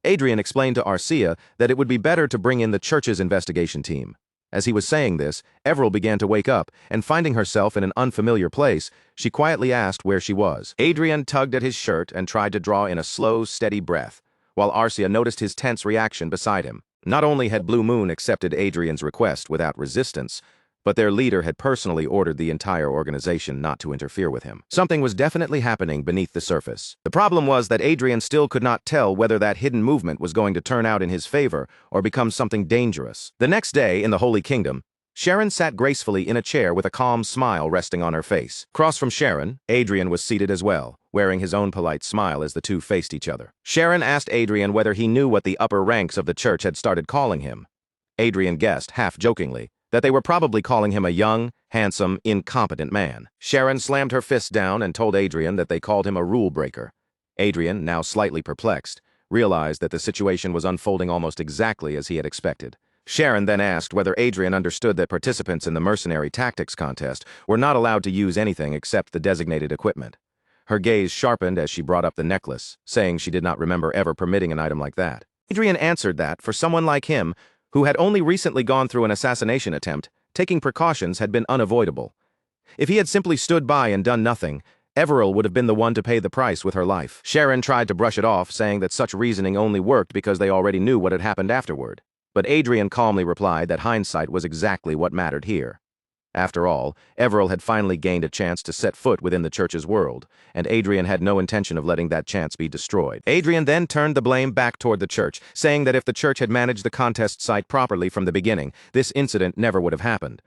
Adrien explained to Arcia that it would be better to bring in the church's investigation team. As he was saying this, Everell began to wake up, and finding herself in an unfamiliar place, she quietly asked where she was. Adrien tugged at his shirt and tried to draw in a slow, steady breath, while Arcia noticed his tense reaction beside him. Not only had Blue Moon accepted Adrien's request without resistance, but their leader had personally ordered the entire organization not to interfere with him. Something was definitely happening beneath the surface. The problem was that Adrien still could not tell whether that hidden movement was going to turn out in his favor or become something dangerous. The next day, in the Holy Kingdom, Sharon sat gracefully in a chair with a calm smile resting on her face. Across from Sharon, Adrien was seated as well, wearing his own polite smile as the two faced each other. Sharon asked Adrien whether he knew what the upper ranks of the church had started calling him. Adrien guessed, half-jokingly, that they were probably calling him a young, handsome, incompetent man. Sharon slammed her fist down and told Adrien that they called him a rule breaker. Adrien, now slightly perplexed, realized that the situation was unfolding almost exactly as he had expected. Sharon then asked whether Adrien understood that participants in the mercenary tactics contest were not allowed to use anything except the designated equipment. Her gaze sharpened as she brought up the necklace, saying she did not remember ever permitting an item like that. Adrien answered that, for someone like him, who had only recently gone through an assassination attempt, taking precautions had been unavoidable. If he had simply stood by and done nothing, Everell would have been the one to pay the price with her life. Sharon tried to brush it off, saying that such reasoning only worked because they already knew what had happened afterward. But Adrien calmly replied that hindsight was exactly what mattered here. After all, Everell had finally gained a chance to set foot within the church's world, and Adrien had no intention of letting that chance be destroyed. Adrien then turned the blame back toward the church, saying that if the church had managed the contest site properly from the beginning, this incident never would have happened.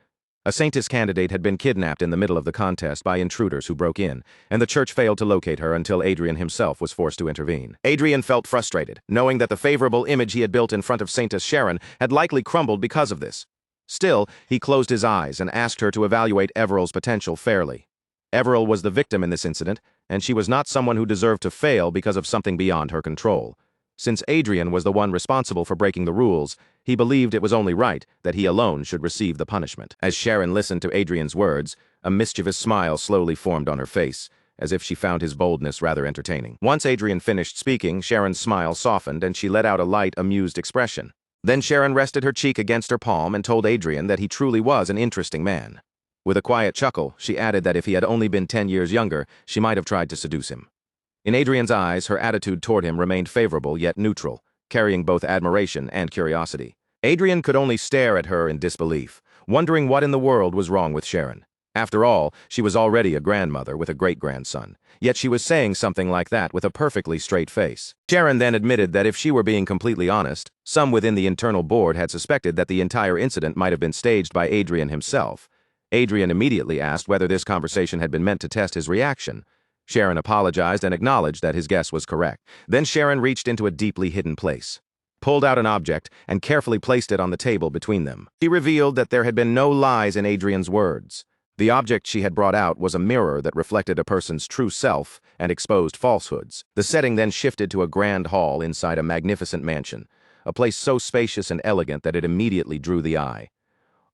A Saintess candidate had been kidnapped in the middle of the contest by intruders who broke in, and the church failed to locate her until Adrien himself was forced to intervene. Adrien felt frustrated, knowing that the favorable image he had built in front of Saintess Sharon had likely crumbled because of this. Still, he closed his eyes and asked her to evaluate Everell's potential fairly. Everell was the victim in this incident, and she was not someone who deserved to fail because of something beyond her control. Since Adrien was the one responsible for breaking the rules, he believed it was only right that he alone should receive the punishment. As Sharon listened to Adrien's words, a mischievous smile slowly formed on her face, as if she found his boldness rather entertaining. Once Adrien finished speaking, Sharon's smile softened and she let out a light, amused expression. Then Sharon rested her cheek against her palm and told Adrien that he truly was an interesting man. With a quiet chuckle, she added that if he had only been 10 years younger, she might have tried to seduce him. In Adrien's eyes, her attitude toward him remained favorable yet neutral, carrying both admiration and curiosity. Adrien could only stare at her in disbelief, wondering what in the world was wrong with Sharon. After all, she was already a grandmother with a great-grandson, yet she was saying something like that with a perfectly straight face. Sharon then admitted that if she were being completely honest, some within the internal board had suspected that the entire incident might have been staged by Adrien himself. Adrien immediately asked whether this conversation had been meant to test his reaction. Sharon apologized and acknowledged that his guess was correct. Then Sharon reached into a deeply hidden place, pulled out an object, and carefully placed it on the table between them. She revealed that there had been no lies in Adrien's words. The object she had brought out was a mirror that reflected a person's true self and exposed falsehoods. The setting then shifted to a grand hall inside a magnificent mansion, a place so spacious and elegant that it immediately drew the eye.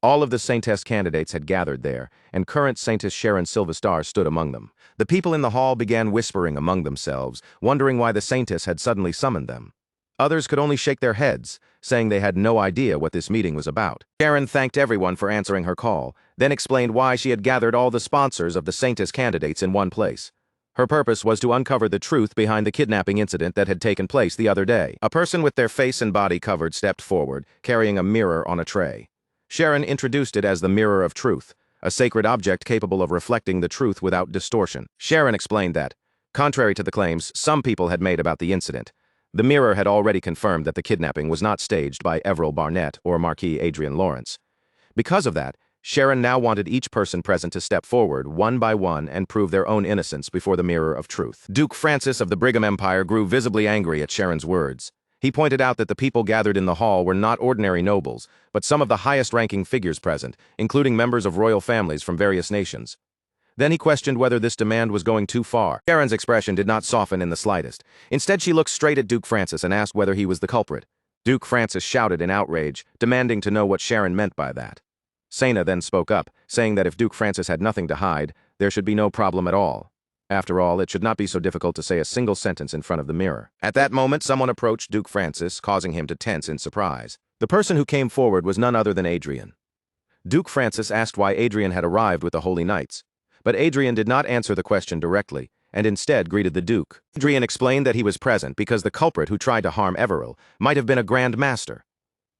All of the Saintess candidates had gathered there, and current Saintess Sharon Silverstar stood among them. The people in the hall began whispering among themselves, wondering why the Saintess had suddenly summoned them. Others could only shake their heads, saying they had no idea what this meeting was about. Sharon thanked everyone for answering her call, then explained why she had gathered all the sponsors of the Saintess candidates in one place. Her purpose was to uncover the truth behind the kidnapping incident that had taken place the other day. A person with their face and body covered stepped forward, carrying a mirror on a tray. Sharon introduced it as the Mirror of Truth, a sacred object capable of reflecting the truth without distortion. Sharon explained that, contrary to the claims some people had made about the incident, the mirror had already confirmed that the kidnapping was not staged by Everil Barnett or Marquis Adrien Lawrence. Because of that, Sharon now wanted each person present to step forward one by one and prove their own innocence before the Mirror of Truth. Duke Francis of the Brigham Empire grew visibly angry at Sharon's words. He pointed out that the people gathered in the hall were not ordinary nobles, but some of the highest-ranking figures present, including members of royal families from various nations. Then he questioned whether this demand was going too far. Sharon's expression did not soften in the slightest. Instead, she looked straight at Duke Francis and asked whether he was the culprit. Duke Francis shouted in outrage, demanding to know what Sharon meant by that. Sena then spoke up, saying that if Duke Francis had nothing to hide, there should be no problem at all. After all, it should not be so difficult to say a single sentence in front of the mirror. At that moment, someone approached Duke Francis, causing him to tense in surprise. The person who came forward was none other than Adrien. Duke Francis asked why Adrien had arrived with the Holy Knights, but Adrien did not answer the question directly, and instead greeted the Duke. Adrien explained that he was present because the culprit who tried to harm Everil might have been a Grand Master.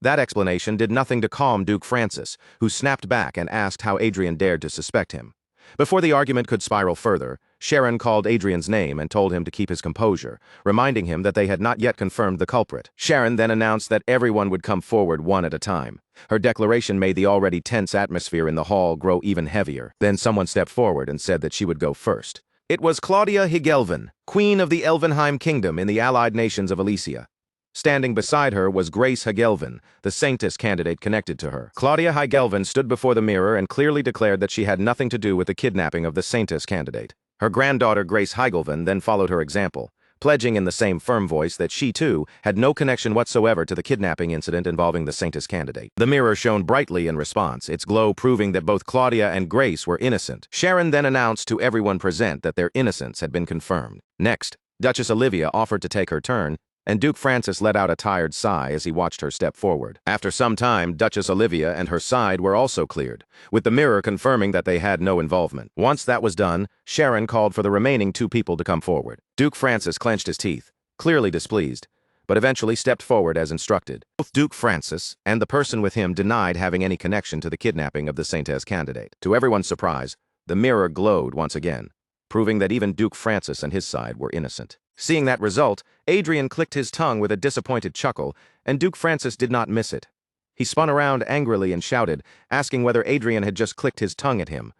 That explanation did nothing to calm Duke Francis, who snapped back and asked how Adrien dared to suspect him. Before the argument could spiral further, Sharon called Adrien's name and told him to keep his composure, reminding him that they had not yet confirmed the culprit. Sharon then announced that everyone would come forward one at a time. Her declaration made the already tense atmosphere in the hall grow even heavier. Then someone stepped forward and said that she would go first. It was Claudia Higelvin, Queen of the Elvenheim Kingdom in the allied nations of Alesia. Standing beside her was Grace Higelvin, the Saintess candidate connected to her. Claudia Higelvin stood before the mirror and clearly declared that she had nothing to do with the kidnapping of the Saintess candidate. Her granddaughter Grace Higelvin then followed her example, pledging in the same firm voice that she, too, had no connection whatsoever to the kidnapping incident involving the Saintess candidate. The mirror shone brightly in response, its glow proving that both Claudia and Grace were innocent. Sharon then announced to everyone present that their innocence had been confirmed. Next, Duchess Olivia offered to take her turn, and Duke Francis let out a tired sigh as he watched her step forward. After some time, Duchess Olivia and her side were also cleared, with the mirror confirming that they had no involvement. Once that was done, Sharon called for the remaining two people to come forward. Duke Francis clenched his teeth, clearly displeased, but eventually stepped forward as instructed. Both Duke Francis and the person with him denied having any connection to the kidnapping of the Saintess candidate. To everyone's surprise, the mirror glowed once again, proving that even Duke Francis and his side were innocent. Seeing that result, Adrien clicked his tongue with a disappointed chuckle, and Duke Francis did not miss it. He spun around angrily and shouted, asking whether Adrien had just clicked his tongue at him.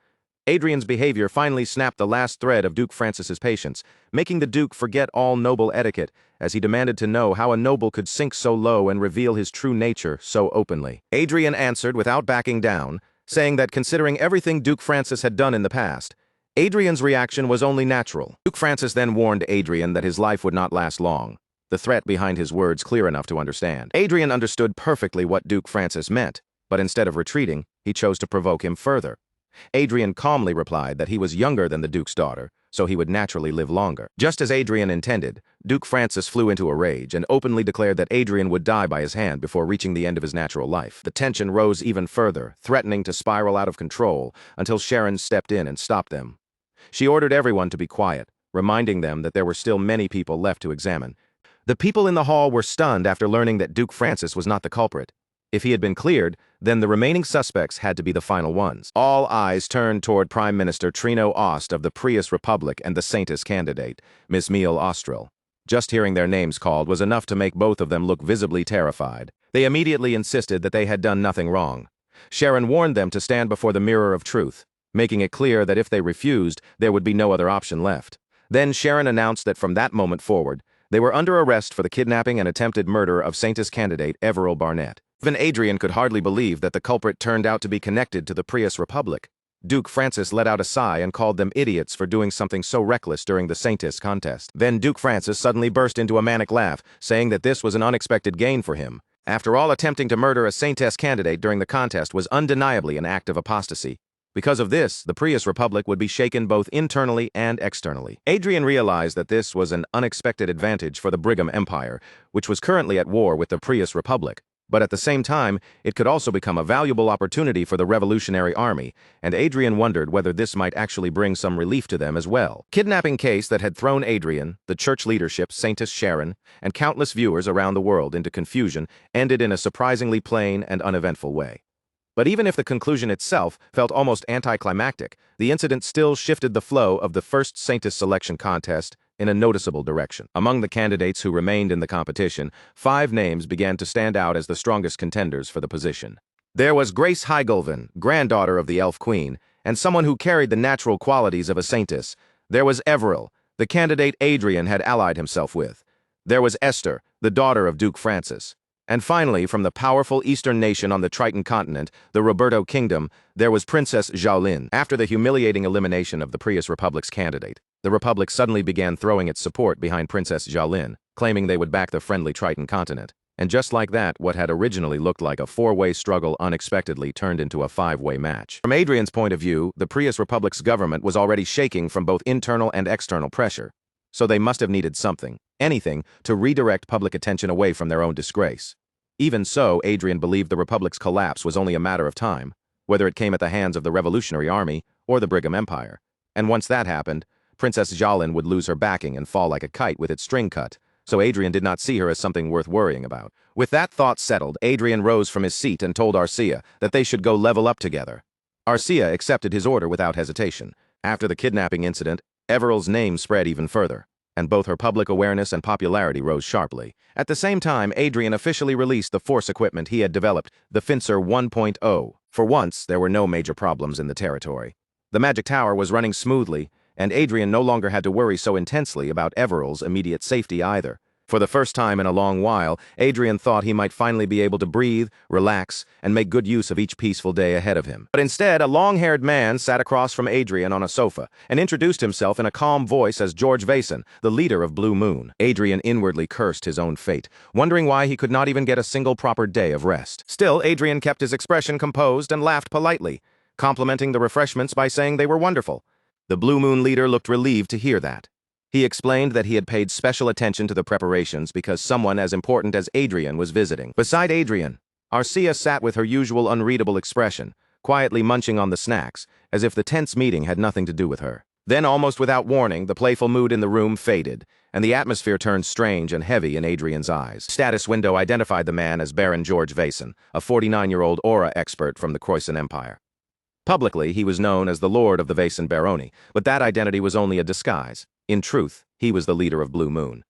Adrien's behavior finally snapped the last thread of Duke Francis's patience, making the Duke forget all noble etiquette as he demanded to know how a noble could sink so low and reveal his true nature so openly. Adrien answered without backing down, saying that considering everything Duke Francis had done in the past, Adrien's reaction was only natural. Duke Francis then warned Adrien that his life would not last long, the threat behind his words clear enough to understand. Adrien understood perfectly what Duke Francis meant, but instead of retreating, he chose to provoke him further. Adrien calmly replied that he was younger than the Duke's daughter, so he would naturally live longer. Just as Adrien intended, Duke Francis flew into a rage and openly declared that Adrien would die by his hand before reaching the end of his natural life. The tension rose even further, threatening to spiral out of control, until Sharon stepped in and stopped them. She ordered everyone to be quiet, reminding them that there were still many people left to examine. The people in the hall were stunned after learning that Duke Francis was not the culprit. If he had been cleared, then the remaining suspects had to be the final ones. All eyes turned toward Prime Minister Trino Ost of the Prius Republic and the Saintess candidate, Miss Miel Ostrel. Just hearing their names called was enough to make both of them look visibly terrified. They immediately insisted that they had done nothing wrong. Sharon warned them to stand before the mirror of truth, making it clear that if they refused, there would be no other option left. Then Sharon announced that from that moment forward, they were under arrest for the kidnapping and attempted murder of Saintis candidate Everil Barnett. Even Adrien could hardly believe that the culprit turned out to be connected to the Prius Republic. Duke Francis let out a sigh and called them idiots for doing something so reckless during the Saintis contest. Then Duke Francis suddenly burst into a manic laugh, saying that this was an unexpected gain for him. After all, attempting to murder a Saintis candidate during the contest was undeniably an act of apostasy. Because of this, the Prius Republic would be shaken both internally and externally. Adrien realized that this was an unexpected advantage for the Brigham Empire, which was currently at war with the Prius Republic. But at the same time, it could also become a valuable opportunity for the Revolutionary Army, and Adrien wondered whether this might actually bring some relief to them as well. Kidnapping case that had thrown Adrien, the church leadership, Saintis Sharon, and countless viewers around the world into confusion ended in a surprisingly plain and uneventful way. But even if the conclusion itself felt almost anticlimactic, the incident still shifted the flow of the first Saintis selection contest in a noticeable direction. Among the candidates who remained in the competition, 5 names began to stand out as the strongest contenders for the position. There was Grace Heigulven, granddaughter of the Elf Queen, and someone who carried the natural qualities of a Saintis. There was Everil, the candidate Adrien had allied himself with. There was Esther, the daughter of Duke Francis. And finally, from the powerful eastern nation on the Triton continent, the Roberto Kingdom, there was Princess Xiaolin. After the humiliating elimination of the Prius Republic's candidate, the Republic suddenly began throwing its support behind Princess Xiaolin, claiming they would back the friendly Triton continent. And just like that, what had originally looked like a 4-way struggle unexpectedly turned into a 5-way match. From Adrien's point of view, the Prius Republic's government was already shaking from both internal and external pressure. So they must have needed something, anything, to redirect public attention away from their own disgrace. Even so, Adrien believed the Republic's collapse was only a matter of time, whether it came at the hands of the Revolutionary Army or the Brigham Empire. And once that happened, Princess Xiaolin would lose her backing and fall like a kite with its string cut, so Adrien did not see her as something worth worrying about. With that thought settled, Adrien rose from his seat and told Arcia that they should go level up together. Arcia accepted his order without hesitation. After the kidnapping incident, Everil's name spread even further, and both her public awareness and popularity rose sharply. At the same time, Adrien officially released the force equipment he had developed, the Fincer 1.0. For once, there were no major problems in the territory. The magic tower was running smoothly, and Adrien no longer had to worry so intensely about Everil's immediate safety either. For the first time in a long while, Adrien thought he might finally be able to breathe, relax, and make good use of each peaceful day ahead of him. But instead, a long-haired man sat across from Adrien on a sofa and introduced himself in a calm voice as George Vason, the leader of Blue Moon. Adrien inwardly cursed his own fate, wondering why he could not even get a single proper day of rest. Still, Adrien kept his expression composed and laughed politely, complimenting the refreshments by saying they were wonderful. The Blue Moon leader looked relieved to hear that. He explained that he had paid special attention to the preparations because someone as important as Adrien was visiting. Beside Adrien, Arcia sat with her usual unreadable expression, quietly munching on the snacks, as if the tense meeting had nothing to do with her. Then, almost without warning, the playful mood in the room faded, and the atmosphere turned strange and heavy in Adrien's eyes. Status window identified the man as Baron George Vason, a 49-year-old aura expert from the Croissant Empire. Publicly, he was known as the Lord of the Vason Barony, but that identity was only a disguise. In truth, he was the leader of Blue Moon.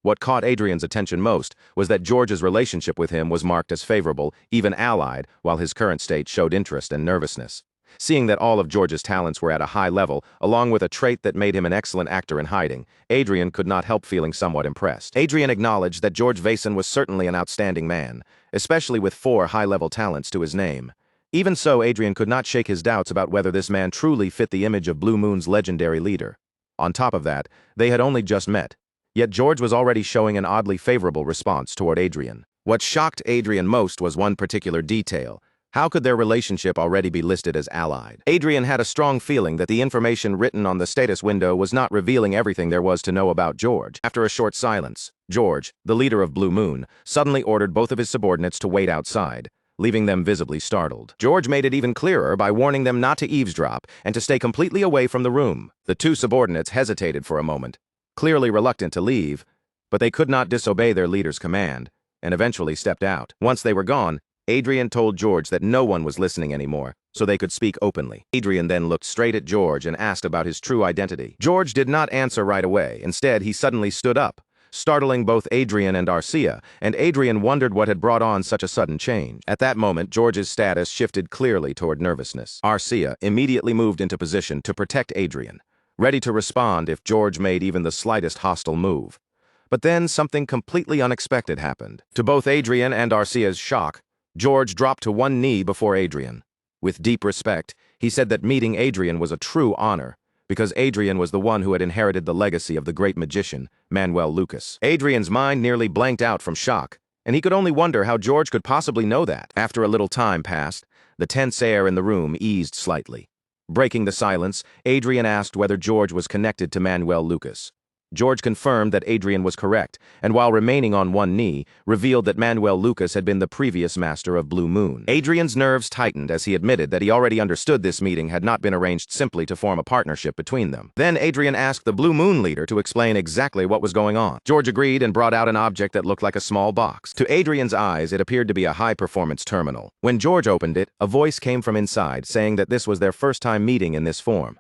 What caught Adrien's attention most was that George's relationship with him was marked as favorable, even allied, while his current state showed interest and nervousness. Seeing that all of George's talents were at a high level, along with a trait that made him an excellent actor in hiding, Adrien could not help feeling somewhat impressed. Adrien acknowledged that George Vason was certainly an outstanding man, especially with 4 high-level talents to his name. Even so, Adrien could not shake his doubts about whether this man truly fit the image of Blue Moon's legendary leader. On top of that, they had only just met, yet George was already showing an oddly favorable response toward Adrien. What shocked Adrien most was one particular detail. How could their relationship already be listed as allied? Adrien had a strong feeling that the information written on the status window was not revealing everything there was to know about George. After a short silence, George, the leader of Blue Moon, suddenly ordered both of his subordinates to wait outside, leaving them visibly startled. George made it even clearer by warning them not to eavesdrop and to stay completely away from the room. The 2 subordinates hesitated for a moment, clearly reluctant to leave, but they could not disobey their leader's command, and eventually stepped out. Once they were gone, Adrien told George that no one was listening anymore, so they could speak openly. Adrien then looked straight at George and asked about his true identity. George did not answer right away. Instead, he suddenly stood up, startling both Adrien and Arcia, and Adrien wondered what had brought on such a sudden change. At that moment, George's status shifted clearly toward nervousness. Arcia immediately moved into position to protect Adrien, ready to respond if George made even the slightest hostile move. But then something completely unexpected happened. To both Adrien and Arcia's shock, George dropped to one knee before Adrien. With deep respect, he said that meeting Adrien was a true honor, because Adrien was the one who had inherited the legacy of the great magician, Manuel Lucas. Adrien's mind nearly blanked out from shock, and he could only wonder how George could possibly know that. After a little time passed, the tense air in the room eased slightly. Breaking the silence, Adrien asked whether George was connected to Manuel Lucas. George confirmed that Adrien was correct, and while remaining on one knee, revealed that Manuel Lucas had been the previous master of Blue Moon. Adrien's nerves tightened as he admitted that he already understood this meeting had not been arranged simply to form a partnership between them. Then Adrien asked the Blue Moon leader to explain exactly what was going on. George agreed and brought out an object that looked like a small box. To Adrien's eyes, it appeared to be a high-performance terminal. When George opened it, a voice came from inside saying that this was their first time meeting in this form.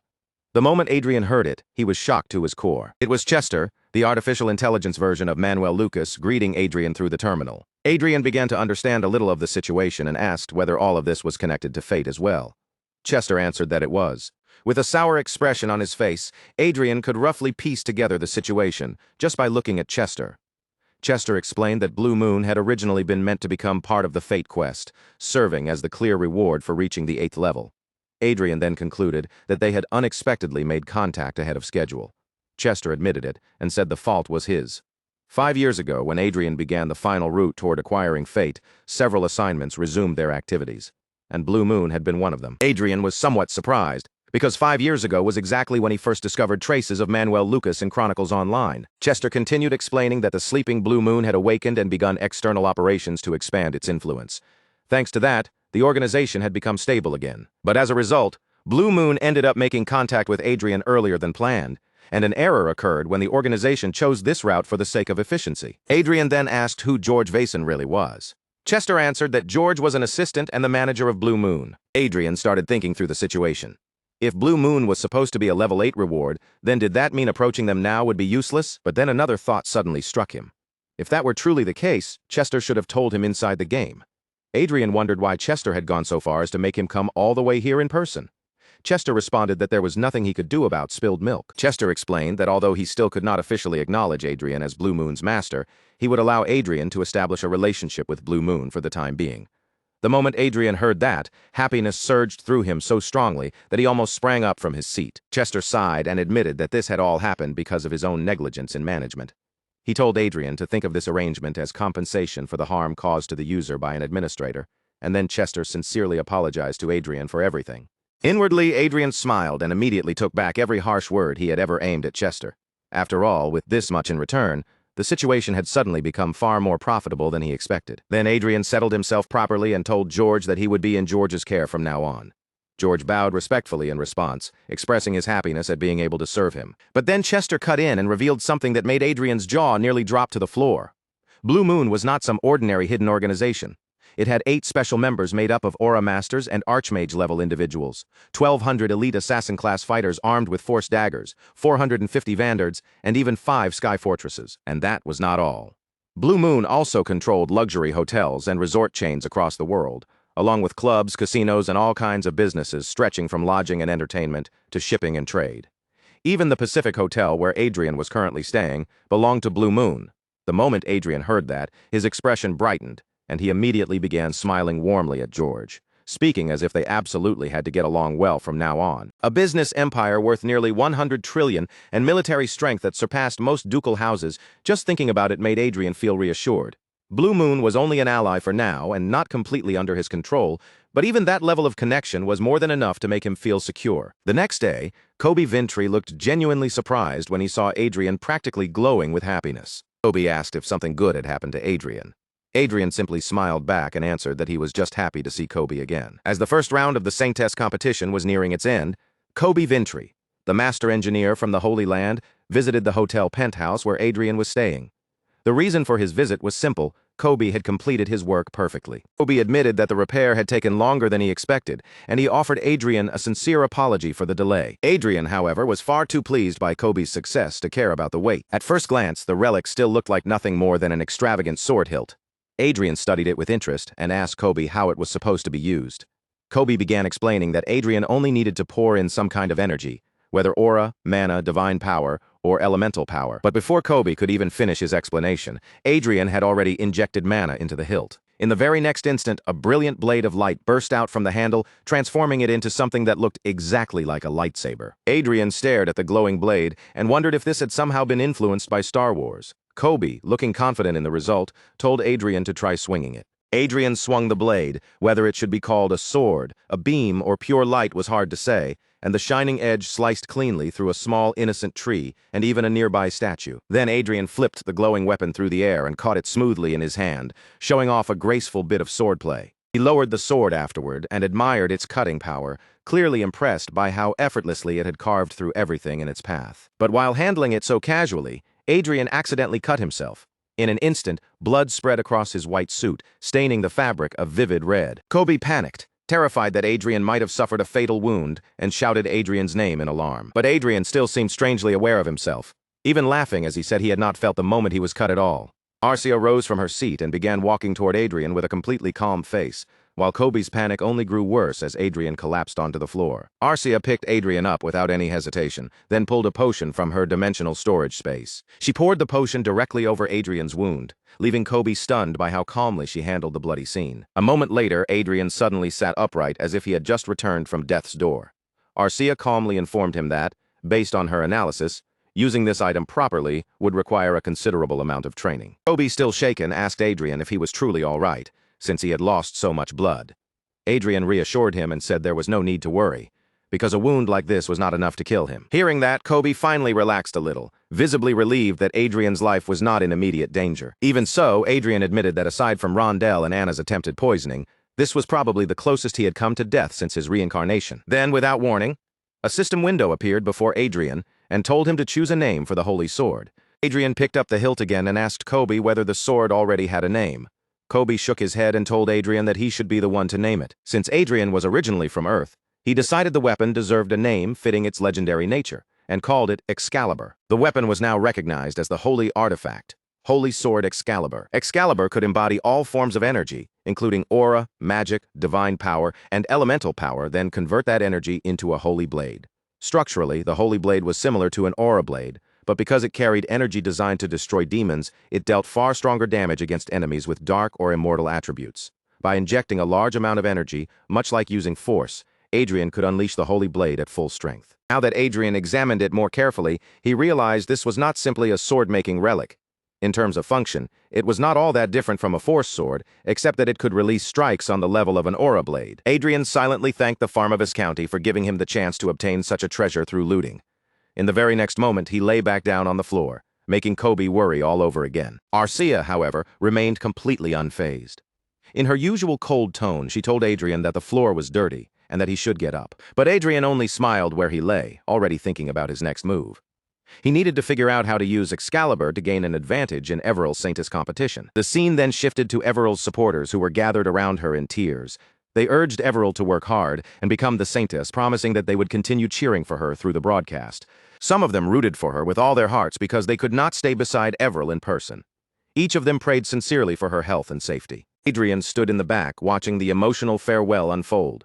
The moment Adrien heard it, he was shocked to his core. It was Chester, the artificial intelligence version of Manuel Lucas, greeting Adrien through the terminal. Adrien began to understand a little of the situation and asked whether all of this was connected to fate as well. Chester answered that it was. With a sour expression on his face, Adrien could roughly piece together the situation just by looking at Chester. Chester explained that Blue Moon had originally been meant to become part of the Fate quest, serving as the clear reward for reaching the 8th level. Adrien then concluded that they had unexpectedly made contact ahead of schedule. Chester admitted it and said the fault was his. 5 years ago, when Adrien began the final route toward acquiring Fate, several assignments resumed their activities, and Blue Moon had been one of them. Adrien was somewhat surprised, because 5 years ago was exactly when he first discovered traces of Manuel Lucas in Chronicles Online. Chester continued explaining that the sleeping Blue Moon had awakened and begun external operations to expand its influence. Thanks to that, the organization had become stable again. But as a result, Blue Moon ended up making contact with Adrien earlier than planned, and an error occurred when the organization chose this route for the sake of efficiency. Adrien then asked who George Vason really was. Chester answered that George was an assistant and the manager of Blue Moon. Adrien started thinking through the situation. If Blue Moon was supposed to be a level 8 reward, then did that mean approaching them now would be useless? But then another thought suddenly struck him. If that were truly the case, Chester should have told him inside the game. Adrien wondered why Chester had gone so far as to make him come all the way here in person. Chester responded that there was nothing he could do about spilled milk. Chester explained that although he still could not officially acknowledge Adrien as Blue Moon's master, he would allow Adrien to establish a relationship with Blue Moon for the time being. The moment Adrien heard that, happiness surged through him so strongly that he almost sprang up from his seat. Chester sighed and admitted that this had all happened because of his own negligence in management. He told Adrien to think of this arrangement as compensation for the harm caused to the user by an administrator, and then Chester sincerely apologized to Adrien for everything. Inwardly, Adrien smiled and immediately took back every harsh word he had ever aimed at Chester. After all, with this much in return, the situation had suddenly become far more profitable than he expected. Then Adrien settled himself properly and told George that he would be in George's care from now on. George bowed respectfully in response, expressing his happiness at being able to serve him. But then Chester cut in and revealed something that made Adrien's jaw nearly drop to the floor. Blue Moon was not some ordinary hidden organization. It had 8 special members made up of Aura Masters and Archmage-level individuals, 1,200 elite assassin-class fighters armed with Force daggers, 450 Vanguards, and even 5 Sky Fortresses. And that was not all. Blue Moon also controlled luxury hotels and resort chains across the world, along with clubs, casinos, and all kinds of businesses stretching from lodging and entertainment to shipping and trade. Even the Pacific Hotel, where Adrien was currently staying, belonged to Blue Moon. The moment Adrien heard that, his expression brightened, and he immediately began smiling warmly at George, speaking as if they absolutely had to get along well from now on. A business empire worth nearly 100 trillion and military strength that surpassed most ducal houses, just thinking about it made Adrien feel reassured. Blue Moon was only an ally for now and not completely under his control, but even that level of connection was more than enough to make him feel secure. The next day, Kobe Vintry looked genuinely surprised when he saw Adrien practically glowing with happiness. Kobe asked if something good had happened to Adrien. Adrien simply smiled back and answered that he was just happy to see Kobe again. As the first round of the Saintess competition was nearing its end, Kobe Vintry, the master engineer from the Holy Land, visited the hotel penthouse where Adrien was staying. The reason for his visit was simple: Kobe had completed his work perfectly. Kobe admitted that the repair had taken longer than he expected, and he offered Adrien a sincere apology for the delay. Adrien, however, was far too pleased by Kobe's success to care about the wait. At first glance, the relic still looked like nothing more than an extravagant sword hilt. Adrien studied it with interest and asked Kobe how it was supposed to be used. Kobe began explaining that Adrien only needed to pour in some kind of energy, whether aura, mana, divine power, or elemental power. But before Kobe could even finish his explanation, Adrien had already injected mana into the hilt. In the very next instant, a brilliant blade of light burst out from the handle, transforming it into something that looked exactly like a lightsaber. Adrien stared at the glowing blade and wondered if this had somehow been influenced by Star Wars. Kobe, looking confident in the result, told Adrien to try swinging it. Adrien swung the blade. Whether it should be called a sword, a beam, or pure light was hard to say, and the shining edge sliced cleanly through a small, innocent tree and even a nearby statue. Then Adrien flipped the glowing weapon through the air and caught it smoothly in his hand, showing off a graceful bit of swordplay. He lowered the sword afterward and admired its cutting power, clearly impressed by how effortlessly it had carved through everything in its path. But while handling it so casually, Adrien accidentally cut himself. In an instant, blood spread across his white suit, staining the fabric a vivid red. Kobe panicked, terrified that Adrien might have suffered a fatal wound, and shouted Adrien's name in alarm. But Adrien still seemed strangely aware of himself, even laughing as he said he had not felt the moment he was cut at all. Arcia rose from her seat and began walking toward Adrien with a completely calm face, while Kobe's panic only grew worse as Adrien collapsed onto the floor. Arcia picked Adrien up without any hesitation, then pulled a potion from her dimensional storage space. She poured the potion directly over Adrien's wound, leaving Kobe stunned by how calmly she handled the bloody scene. A moment later, Adrien suddenly sat upright as if he had just returned from death's door. Arcia calmly informed him that, based on her analysis, using this item properly would require a considerable amount of training. Kobe, still shaken, asked Adrien if he was truly all right, since he had lost so much blood. Adrien reassured him and said there was no need to worry, because a wound like this was not enough to kill him. Hearing that, Kobe finally relaxed a little, visibly relieved that Adrien's life was not in immediate danger. Even so, Adrien admitted that aside from Rondell and Anna's attempted poisoning, this was probably the closest he had come to death since his reincarnation. Then, without warning, a system window appeared before Adrien and told him to choose a name for the holy sword. Adrien picked up the hilt again and asked Kobe whether the sword already had a name. Kobe shook his head and told Adrien that he should be the one to name it. Since Adrien was originally from Earth, he decided the weapon deserved a name fitting its legendary nature, and called it Excalibur. The weapon was now recognized as the holy artifact, Holy Sword Excalibur. Excalibur could embody all forms of energy, including aura, magic, divine power, and elemental power, then convert that energy into a holy blade. Structurally, the holy blade was similar to an aura blade, but because it carried energy designed to destroy demons, it dealt far stronger damage against enemies with dark or immortal attributes. By injecting a large amount of energy, much like using force, Adrien could unleash the holy blade at full strength. Now that Adrien examined it more carefully, he realized this was not simply a sword-making relic. In terms of function, it was not all that different from a force sword, except that it could release strikes on the level of an aura blade. Adrien silently thanked the farm of his county for giving him the chance to obtain such a treasure through looting. In the very next moment, he lay back down on the floor, making Kobe worry all over again. Arcia, however, remained completely unfazed. In her usual cold tone, she told Adrien that the floor was dirty and that he should get up. But Adrien only smiled where he lay, already thinking about his next move. He needed to figure out how to use Excalibur to gain an advantage in Everill's Saintess competition. The scene then shifted to Everill's supporters who were gathered around her in tears. They urged Everil to work hard and become the Saintess, promising that they would continue cheering for her through the broadcast. Some of them rooted for her with all their hearts because they could not stay beside Everil in person. Each of them prayed sincerely for her health and safety. Adrien stood in the back, watching the emotional farewell unfold.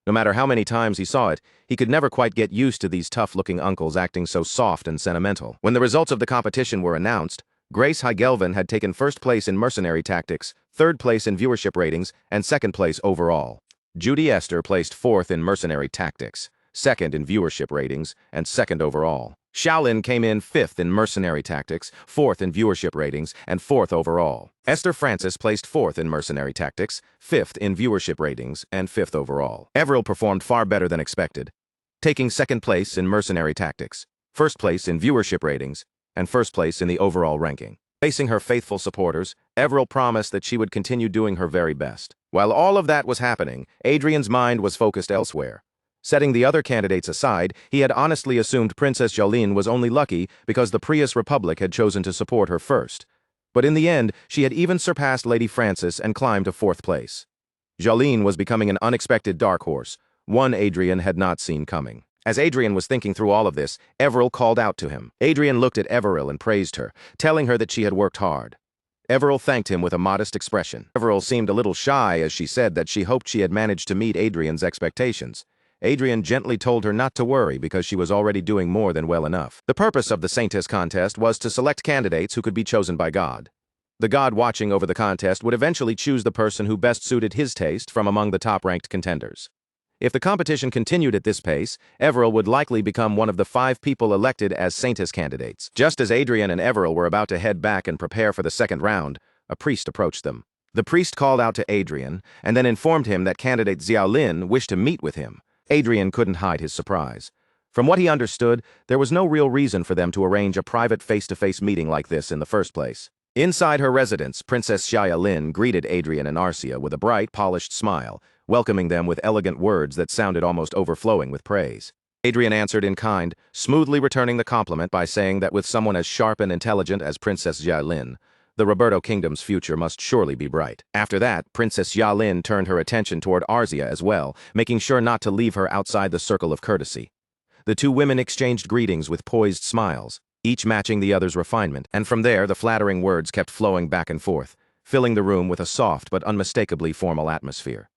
No matter how many times he saw it, he could never quite get used to these tough-looking uncles acting so soft and sentimental. When the results of the competition were announced, Grace Heigelvin had taken first place in mercenary tactics, third place in viewership ratings, and second place overall. Judy Esther placed fourth in mercenary tactics, second in viewership ratings, and second overall. Shaolin came in fifth in mercenary tactics, fourth in viewership ratings, and fourth overall. Esther Francis placed fourth in mercenary tactics, fifth in viewership ratings, and fifth overall. Everil performed far better than expected, taking second place in mercenary tactics, first place in viewership ratings, and first place in the overall ranking. Facing her faithful supporters, Everil promised that she would continue doing her very best. While all of that was happening, Adrien's mind was focused elsewhere. Setting the other candidates aside, he had honestly assumed Princess Jolene was only lucky because the Prius Republic had chosen to support her first. But in the end, she had even surpassed Lady Francis and climbed to fourth place. Jolene was becoming an unexpected dark horse, one Adrien had not seen coming. As Adrien was thinking through all of this, Everil called out to him. Adrien looked at Everil and praised her, telling her that she had worked hard. Everil thanked him with a modest expression. Everil seemed a little shy as she said that she hoped she had managed to meet Adrien's expectations. Adrien gently told her not to worry because she was already doing more than well enough. The purpose of the Saintess contest was to select candidates who could be chosen by God. The god watching over the contest would eventually choose the person who best suited his taste from among the top-ranked contenders. If the competition continued at this pace, Everil would likely become one of the 5 people elected as Saintess candidates. Just as Adrien and Everil were about to head back and prepare for the second round, a priest approached them. The priest called out to Adrien and then informed him that candidate Xiaolin wished to meet with him. Adrien couldn't hide his surprise. From what he understood, there was no real reason for them to arrange a private face-to-face meeting like this in the first place. Inside her residence, Princess Xiaolin greeted Adrien and Arcia with a bright, polished smile, welcoming them with elegant words that sounded almost overflowing with praise. Adrien answered in kind, smoothly returning the compliment by saying that with someone as sharp and intelligent as Princess Xiaolin, the Roberto Kingdom's future must surely be bright. After that, Princess Xiaolin turned her attention toward Arcia as well, making sure not to leave her outside the circle of courtesy. The 2 women exchanged greetings with poised smiles, each matching the other's refinement, and from there the flattering words kept flowing back and forth, filling the room with a soft but unmistakably formal atmosphere.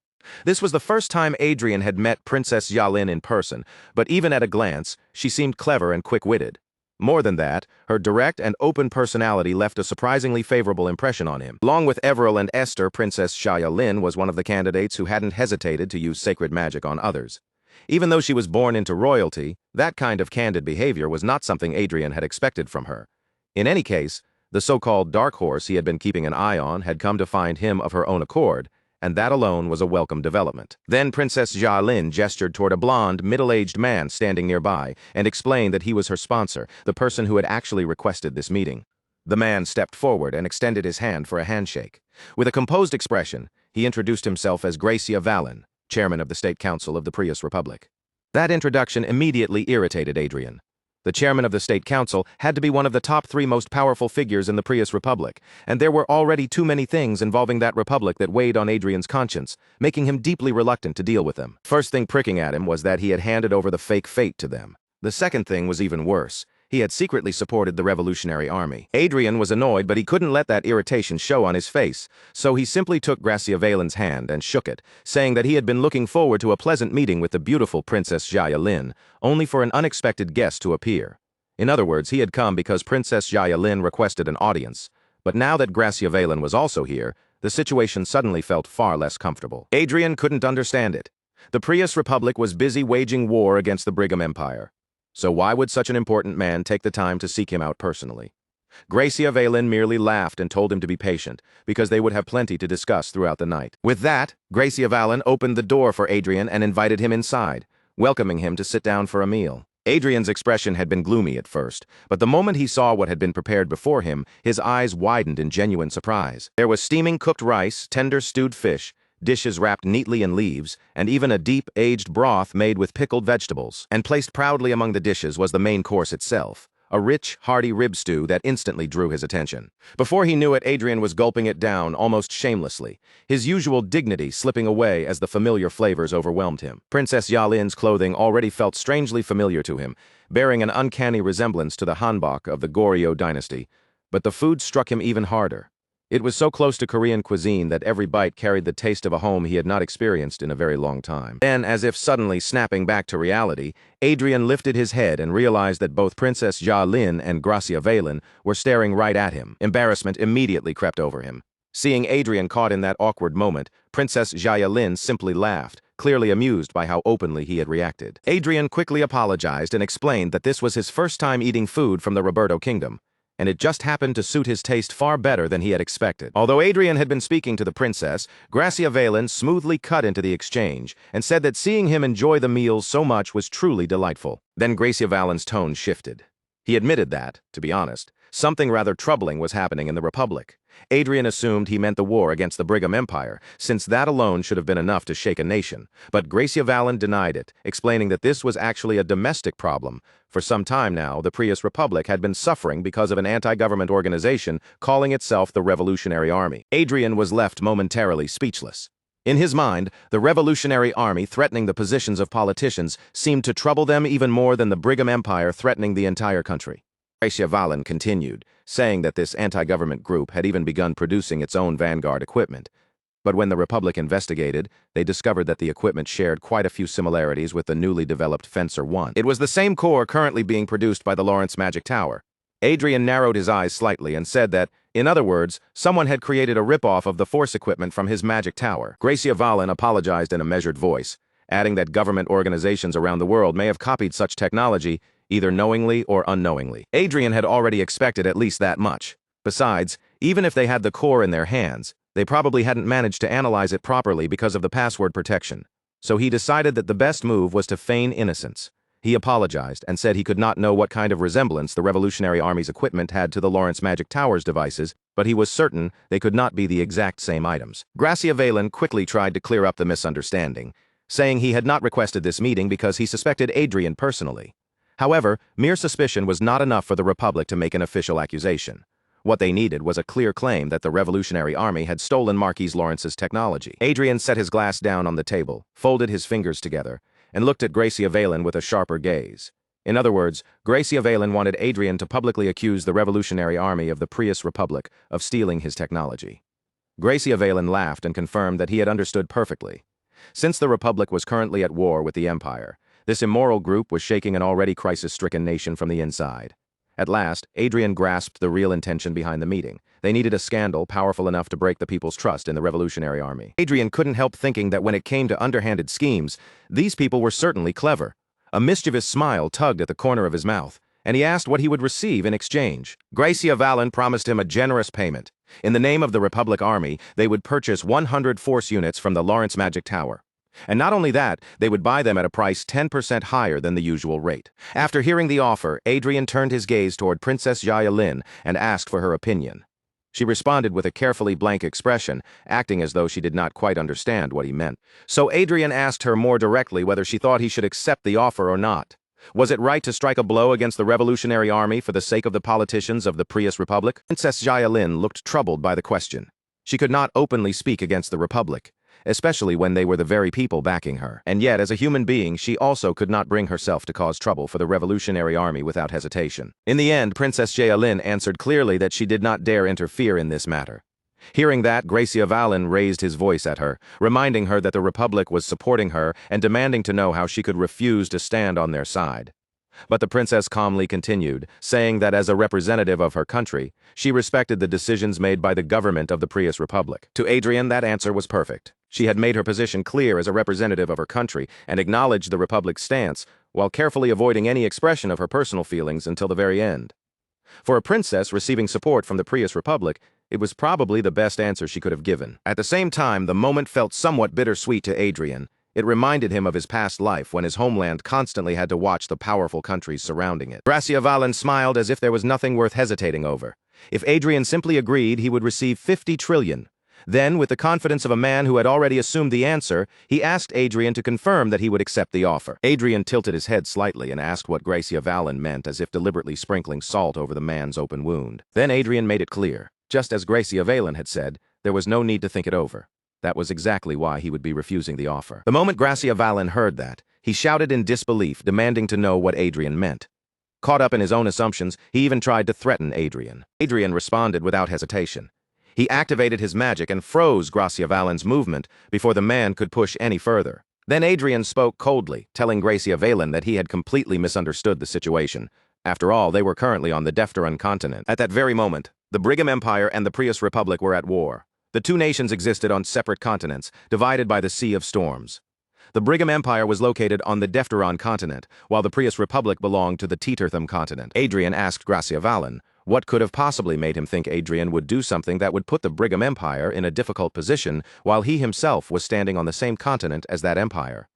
This was the first time Adrien had met Princess Xiaolin in person, but even at a glance, she seemed clever and quick-witted. More than that, her direct and open personality left a surprisingly favorable impression on him. Along with Everil and Esther, Princess Xiaolin was one of the candidates who hadn't hesitated to use sacred magic on others. Even though she was born into royalty, that kind of candid behavior was not something Adrien had expected from her. In any case, the so-called dark horse he had been keeping an eye on had come to find him of her own accord, and that alone was a welcome development. Then Princess Xiaolin gestured toward a blond, middle-aged man standing nearby and explained that he was her sponsor, the person who had actually requested this meeting. The man stepped forward and extended his hand for a handshake. With a composed expression, he introduced himself as Gracia Valen, chairman of the State Council of the Prius Republic. That introduction immediately irritated Adrien. The chairman of the State Council had to be one of the top 3 most powerful figures in the Prius Republic, and there were already too many things involving that republic that weighed on Adrien's conscience, making him deeply reluctant to deal with them. First thing pricking at him was that he had handed over the fake fate to them. The second thing was even worse. He had secretly supported the Revolutionary Army. Adrien was annoyed, but he couldn't let that irritation show on his face, so he simply took Gracia Valen's hand and shook it, saying that he had been looking forward to a pleasant meeting with the beautiful Princess Xiaolin, only for an unexpected guest to appear. In other words, he had come because Princess Xiaolin requested an audience, but now that Gracia Valen was also here, the situation suddenly felt far less comfortable. Adrien couldn't understand it. The Prius Republic was busy waging war against the Brigham Empire. So why would such an important man take the time to seek him out personally? Gracia Valen merely laughed and told him to be patient, because they would have plenty to discuss throughout the night. With that, Gracia Valen opened the door for Adrien and invited him inside, welcoming him to sit down for a meal. Adrien's expression had been gloomy at first, but the moment he saw what had been prepared before him, his eyes widened in genuine surprise. There was steaming cooked rice, tender stewed fish, dishes wrapped neatly in leaves, and even a deep, aged broth made with pickled vegetables. And placed proudly among the dishes was the main course itself, a rich, hearty rib stew that instantly drew his attention. Before he knew it, Adrien was gulping it down almost shamelessly, his usual dignity slipping away as the familiar flavors overwhelmed him. Princess Xiaolin's clothing already felt strangely familiar to him, bearing an uncanny resemblance to the hanbok of the Goryeo dynasty, but the food struck him even harder. It was so close to Korean cuisine that every bite carried the taste of a home he had not experienced in a very long time. Then, as if suddenly snapping back to reality, Adrien lifted his head and realized that both Princess Xiaolin and Gracia Valen were staring right at him. Embarrassment immediately crept over him. Seeing Adrien caught in that awkward moment, Princess Xiaolin simply laughed, clearly amused by how openly he had reacted. Adrien quickly apologized and explained that this was his first time eating food from the Roberto Kingdom, and it just happened to suit his taste far better than he had expected. Although Adrien had been speaking to the princess, Gracia Valen smoothly cut into the exchange and said that seeing him enjoy the meals so much was truly delightful. Then Gracia Valen's tone shifted. He admitted that, to be honest, something rather troubling was happening in the Republic. Adrien assumed he meant the war against the Brigham Empire, since that alone should have been enough to shake a nation. But Gracia Valen denied it, explaining that this was actually a domestic problem. For some time now, the Prius Republic had been suffering because of an anti-government organization calling itself the Revolutionary Army. Adrien was left momentarily speechless. In his mind, the Revolutionary Army threatening the positions of politicians seemed to trouble them even more than the Brigham Empire threatening the entire country. Gracia Valen continued, saying that this anti-government group had even begun producing its own vanguard equipment. But when the Republic investigated, they discovered that the equipment shared quite a few similarities with the newly developed Fencer 1. It was the same core currently being produced by the Lawrence Magic Tower. Adrien narrowed his eyes slightly and said that, in other words, someone had created a ripoff of the Force equipment from his magic tower. Gracia Valen apologized in a measured voice, adding that government organizations around the world may have copied such technology, either knowingly or unknowingly. Adrien had already expected at least that much. Besides, even if they had the core in their hands, they probably hadn't managed to analyze it properly because of the password protection. So he decided that the best move was to feign innocence. He apologized and said he could not know what kind of resemblance the Revolutionary Army's equipment had to the Lawrence Magic Tower's devices, but he was certain they could not be the exact same items. Gracia Valen quickly tried to clear up the misunderstanding, saying he had not requested this meeting because he suspected Adrien personally. However, mere suspicion was not enough for the Republic to make an official accusation. What they needed was a clear claim that the Revolutionary Army had stolen Marquis Lawrence's technology. Adrien set his glass down on the table, folded his fingers together, and looked at Gracia Valen with a sharper gaze. In other words, Gracia Valen wanted Adrien to publicly accuse the Revolutionary Army of the Prius Republic of stealing his technology. Gracia Valen laughed and confirmed that he had understood perfectly. Since the Republic was currently at war with the Empire, this immoral group was shaking an already crisis-stricken nation from the inside. At last, Adrien grasped the real intention behind the meeting. They needed a scandal powerful enough to break the people's trust in the Revolutionary Army. Adrien couldn't help thinking that when it came to underhanded schemes, these people were certainly clever. A mischievous smile tugged at the corner of his mouth, and he asked what he would receive in exchange. Gracia Valen promised him a generous payment. In the name of the Republic Army, they would purchase 100 force units from the Lawrence Magic Tower. And not only that, they would buy them at a price 10% higher than the usual rate. After hearing the offer, Adrien turned his gaze toward Princess Yahello and asked for her opinion. She responded with a carefully blank expression, acting as though she did not quite understand what he meant. So Adrien asked her more directly whether she thought he should accept the offer or not. Was it right to strike a blow against the Revolutionary Army for the sake of the politicians of the Prius Republic? Princess Yahello looked troubled by the question. She could not openly speak against the Republic, especially when they were the very people backing her. And yet, as a human being, she also could not bring herself to cause trouble for the Revolutionary Army without hesitation. In the end, Princess Yahello answered clearly that she did not dare interfere in this matter. Hearing that, Gracia Valen raised his voice at her, reminding her that the Republic was supporting her and demanding to know how she could refuse to stand on their side. But the princess calmly continued, saying that as a representative of her country, she respected the decisions made by the government of the Prius Republic. To Adrien, that answer was perfect. She had made her position clear as a representative of her country and acknowledged the Republic's stance, while carefully avoiding any expression of her personal feelings until the very end. For a princess receiving support from the Prius Republic, it was probably the best answer she could have given. At the same time, the moment felt somewhat bittersweet to Adrien. It reminded him of his past life when his homeland constantly had to watch the powerful countries surrounding it. Gracia Valen smiled as if there was nothing worth hesitating over. If Adrien simply agreed, he would receive 50 trillion. Then, with the confidence of a man who had already assumed the answer, he asked Adrien to confirm that he would accept the offer. Adrien tilted his head slightly and asked what Gracia Valen meant, as if deliberately sprinkling salt over the man's open wound. Then Adrien made it clear. Just as Gracia Valen had said, there was no need to think it over. That was exactly why he would be refusing the offer. The moment Gracia Valen heard that, he shouted in disbelief, demanding to know what Adrien meant. Caught up in his own assumptions, he even tried to threaten Adrien. Adrien responded without hesitation. He activated his magic and froze Gracia Valen's movement before the man could push any further. Then Adrien spoke coldly, telling Gracia Valen that he had completely misunderstood the situation. After all, they were currently on the Defteran continent. At that very moment, the Brigham Empire and the Prius Republic were at war. The two nations existed on separate continents, divided by the Sea of Storms. The Brigham Empire was located on the Defteran continent, while the Prius Republic belonged to the Teetertham continent. Adrien asked Gracia Valen what could have possibly made him think Adrien would do something that would put the Brigham Empire in a difficult position while he himself was standing on the same continent as that empire.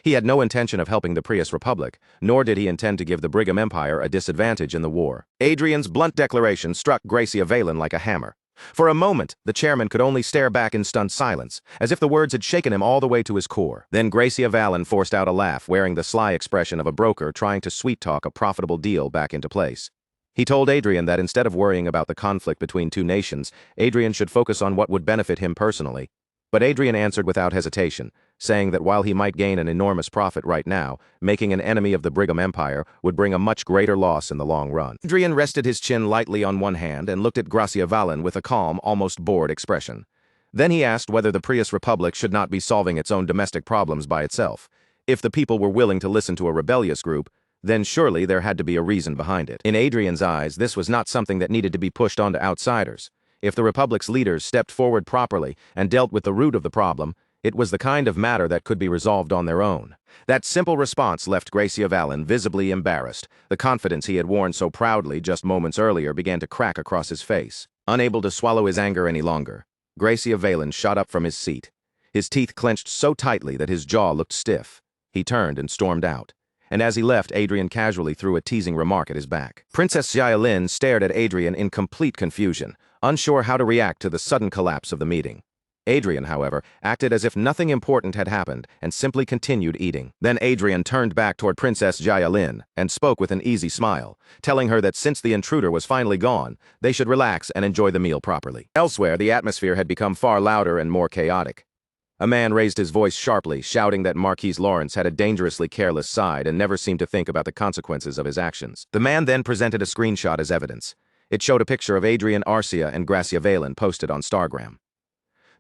He had no intention of helping the Prius Republic, nor did he intend to give the Brigham Empire a disadvantage in the war. Adrien's blunt declaration struck Gracia Valen like a hammer. For a moment, the chairman could only stare back in stunned silence, as if the words had shaken him all the way to his core. Then Gracia Valen forced out a laugh, wearing the sly expression of a broker trying to sweet-talk a profitable deal back into place. He told Adrien that instead of worrying about the conflict between two nations, Adrien should focus on what would benefit him personally. But Adrien answered without hesitation, saying that while he might gain an enormous profit right now, making an enemy of the Brigham Empire would bring a much greater loss in the long run. Adrien rested his chin lightly on one hand and looked at Gracia Valen with a calm, almost bored expression. Then he asked whether the Prius Republic should not be solving its own domestic problems by itself. If the people were willing to listen to a rebellious group, then surely there had to be a reason behind it. In Adrien's eyes, this was not something that needed to be pushed onto outsiders. If the Republic's leaders stepped forward properly and dealt with the root of the problem, it was the kind of matter that could be resolved on their own. That simple response left Gracia Valen visibly embarrassed. The confidence he had worn so proudly just moments earlier began to crack across his face. Unable to swallow his anger any longer, Gracia Valen shot up from his seat. His teeth clenched so tightly that his jaw looked stiff. He turned and stormed out. And as he left, Adrien casually threw a teasing remark at his back. Princess Yahello stared at Adrien in complete confusion, unsure how to react to the sudden collapse of the meeting. Adrien, however, acted as if nothing important had happened and simply continued eating. Then Adrien turned back toward Princess Yahello and spoke with an easy smile, telling her that since the intruder was finally gone, they should relax and enjoy the meal properly. Elsewhere, the atmosphere had become far louder and more chaotic. A man raised his voice sharply, shouting that Marquis Lawrence had a dangerously careless side and never seemed to think about the consequences of his actions. The man then presented a screenshot as evidence. It showed a picture of Adrien, Arcia, and Gracia Valen posted on Stargram.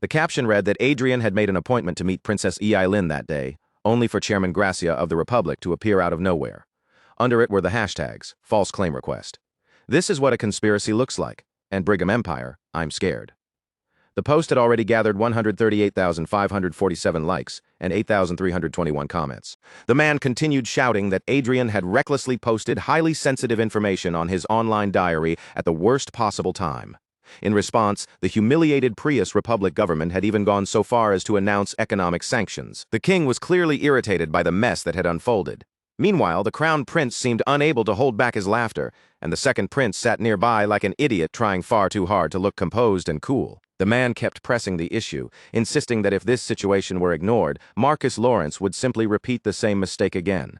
The caption read that Adrien had made an appointment to meet Princess Yahello that day, only for Chairman Gracia of the Republic to appear out of nowhere. Under it were the hashtags, false claim request. This is what a conspiracy looks like, and Brigham Empire, I'm scared. The post had already gathered 138,547 likes and 8,321 comments. The man continued shouting that Adrien had recklessly posted highly sensitive information on his online diary at the worst possible time. In response, the humiliated Prius Republic government had even gone so far as to announce economic sanctions. The king was clearly irritated by the mess that had unfolded. Meanwhile, the crown prince seemed unable to hold back his laughter, and the second prince sat nearby like an idiot trying far too hard to look composed and cool. The man kept pressing the issue, insisting that if this situation were ignored, Marcus Lawrence would simply repeat the same mistake again.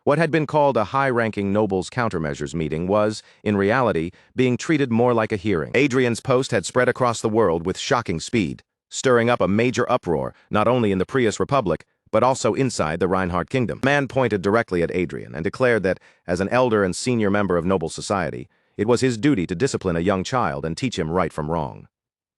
What had been called a high-ranking nobles countermeasures meeting was, in reality, being treated more like a hearing. Adrien's post had spread across the world with shocking speed, stirring up a major uproar, not only in the Prius Republic, but also inside the Reinhardt Kingdom. The man pointed directly at Adrien and declared that, as an elder and senior member of noble society, it was his duty to discipline a young child and teach him right from wrong.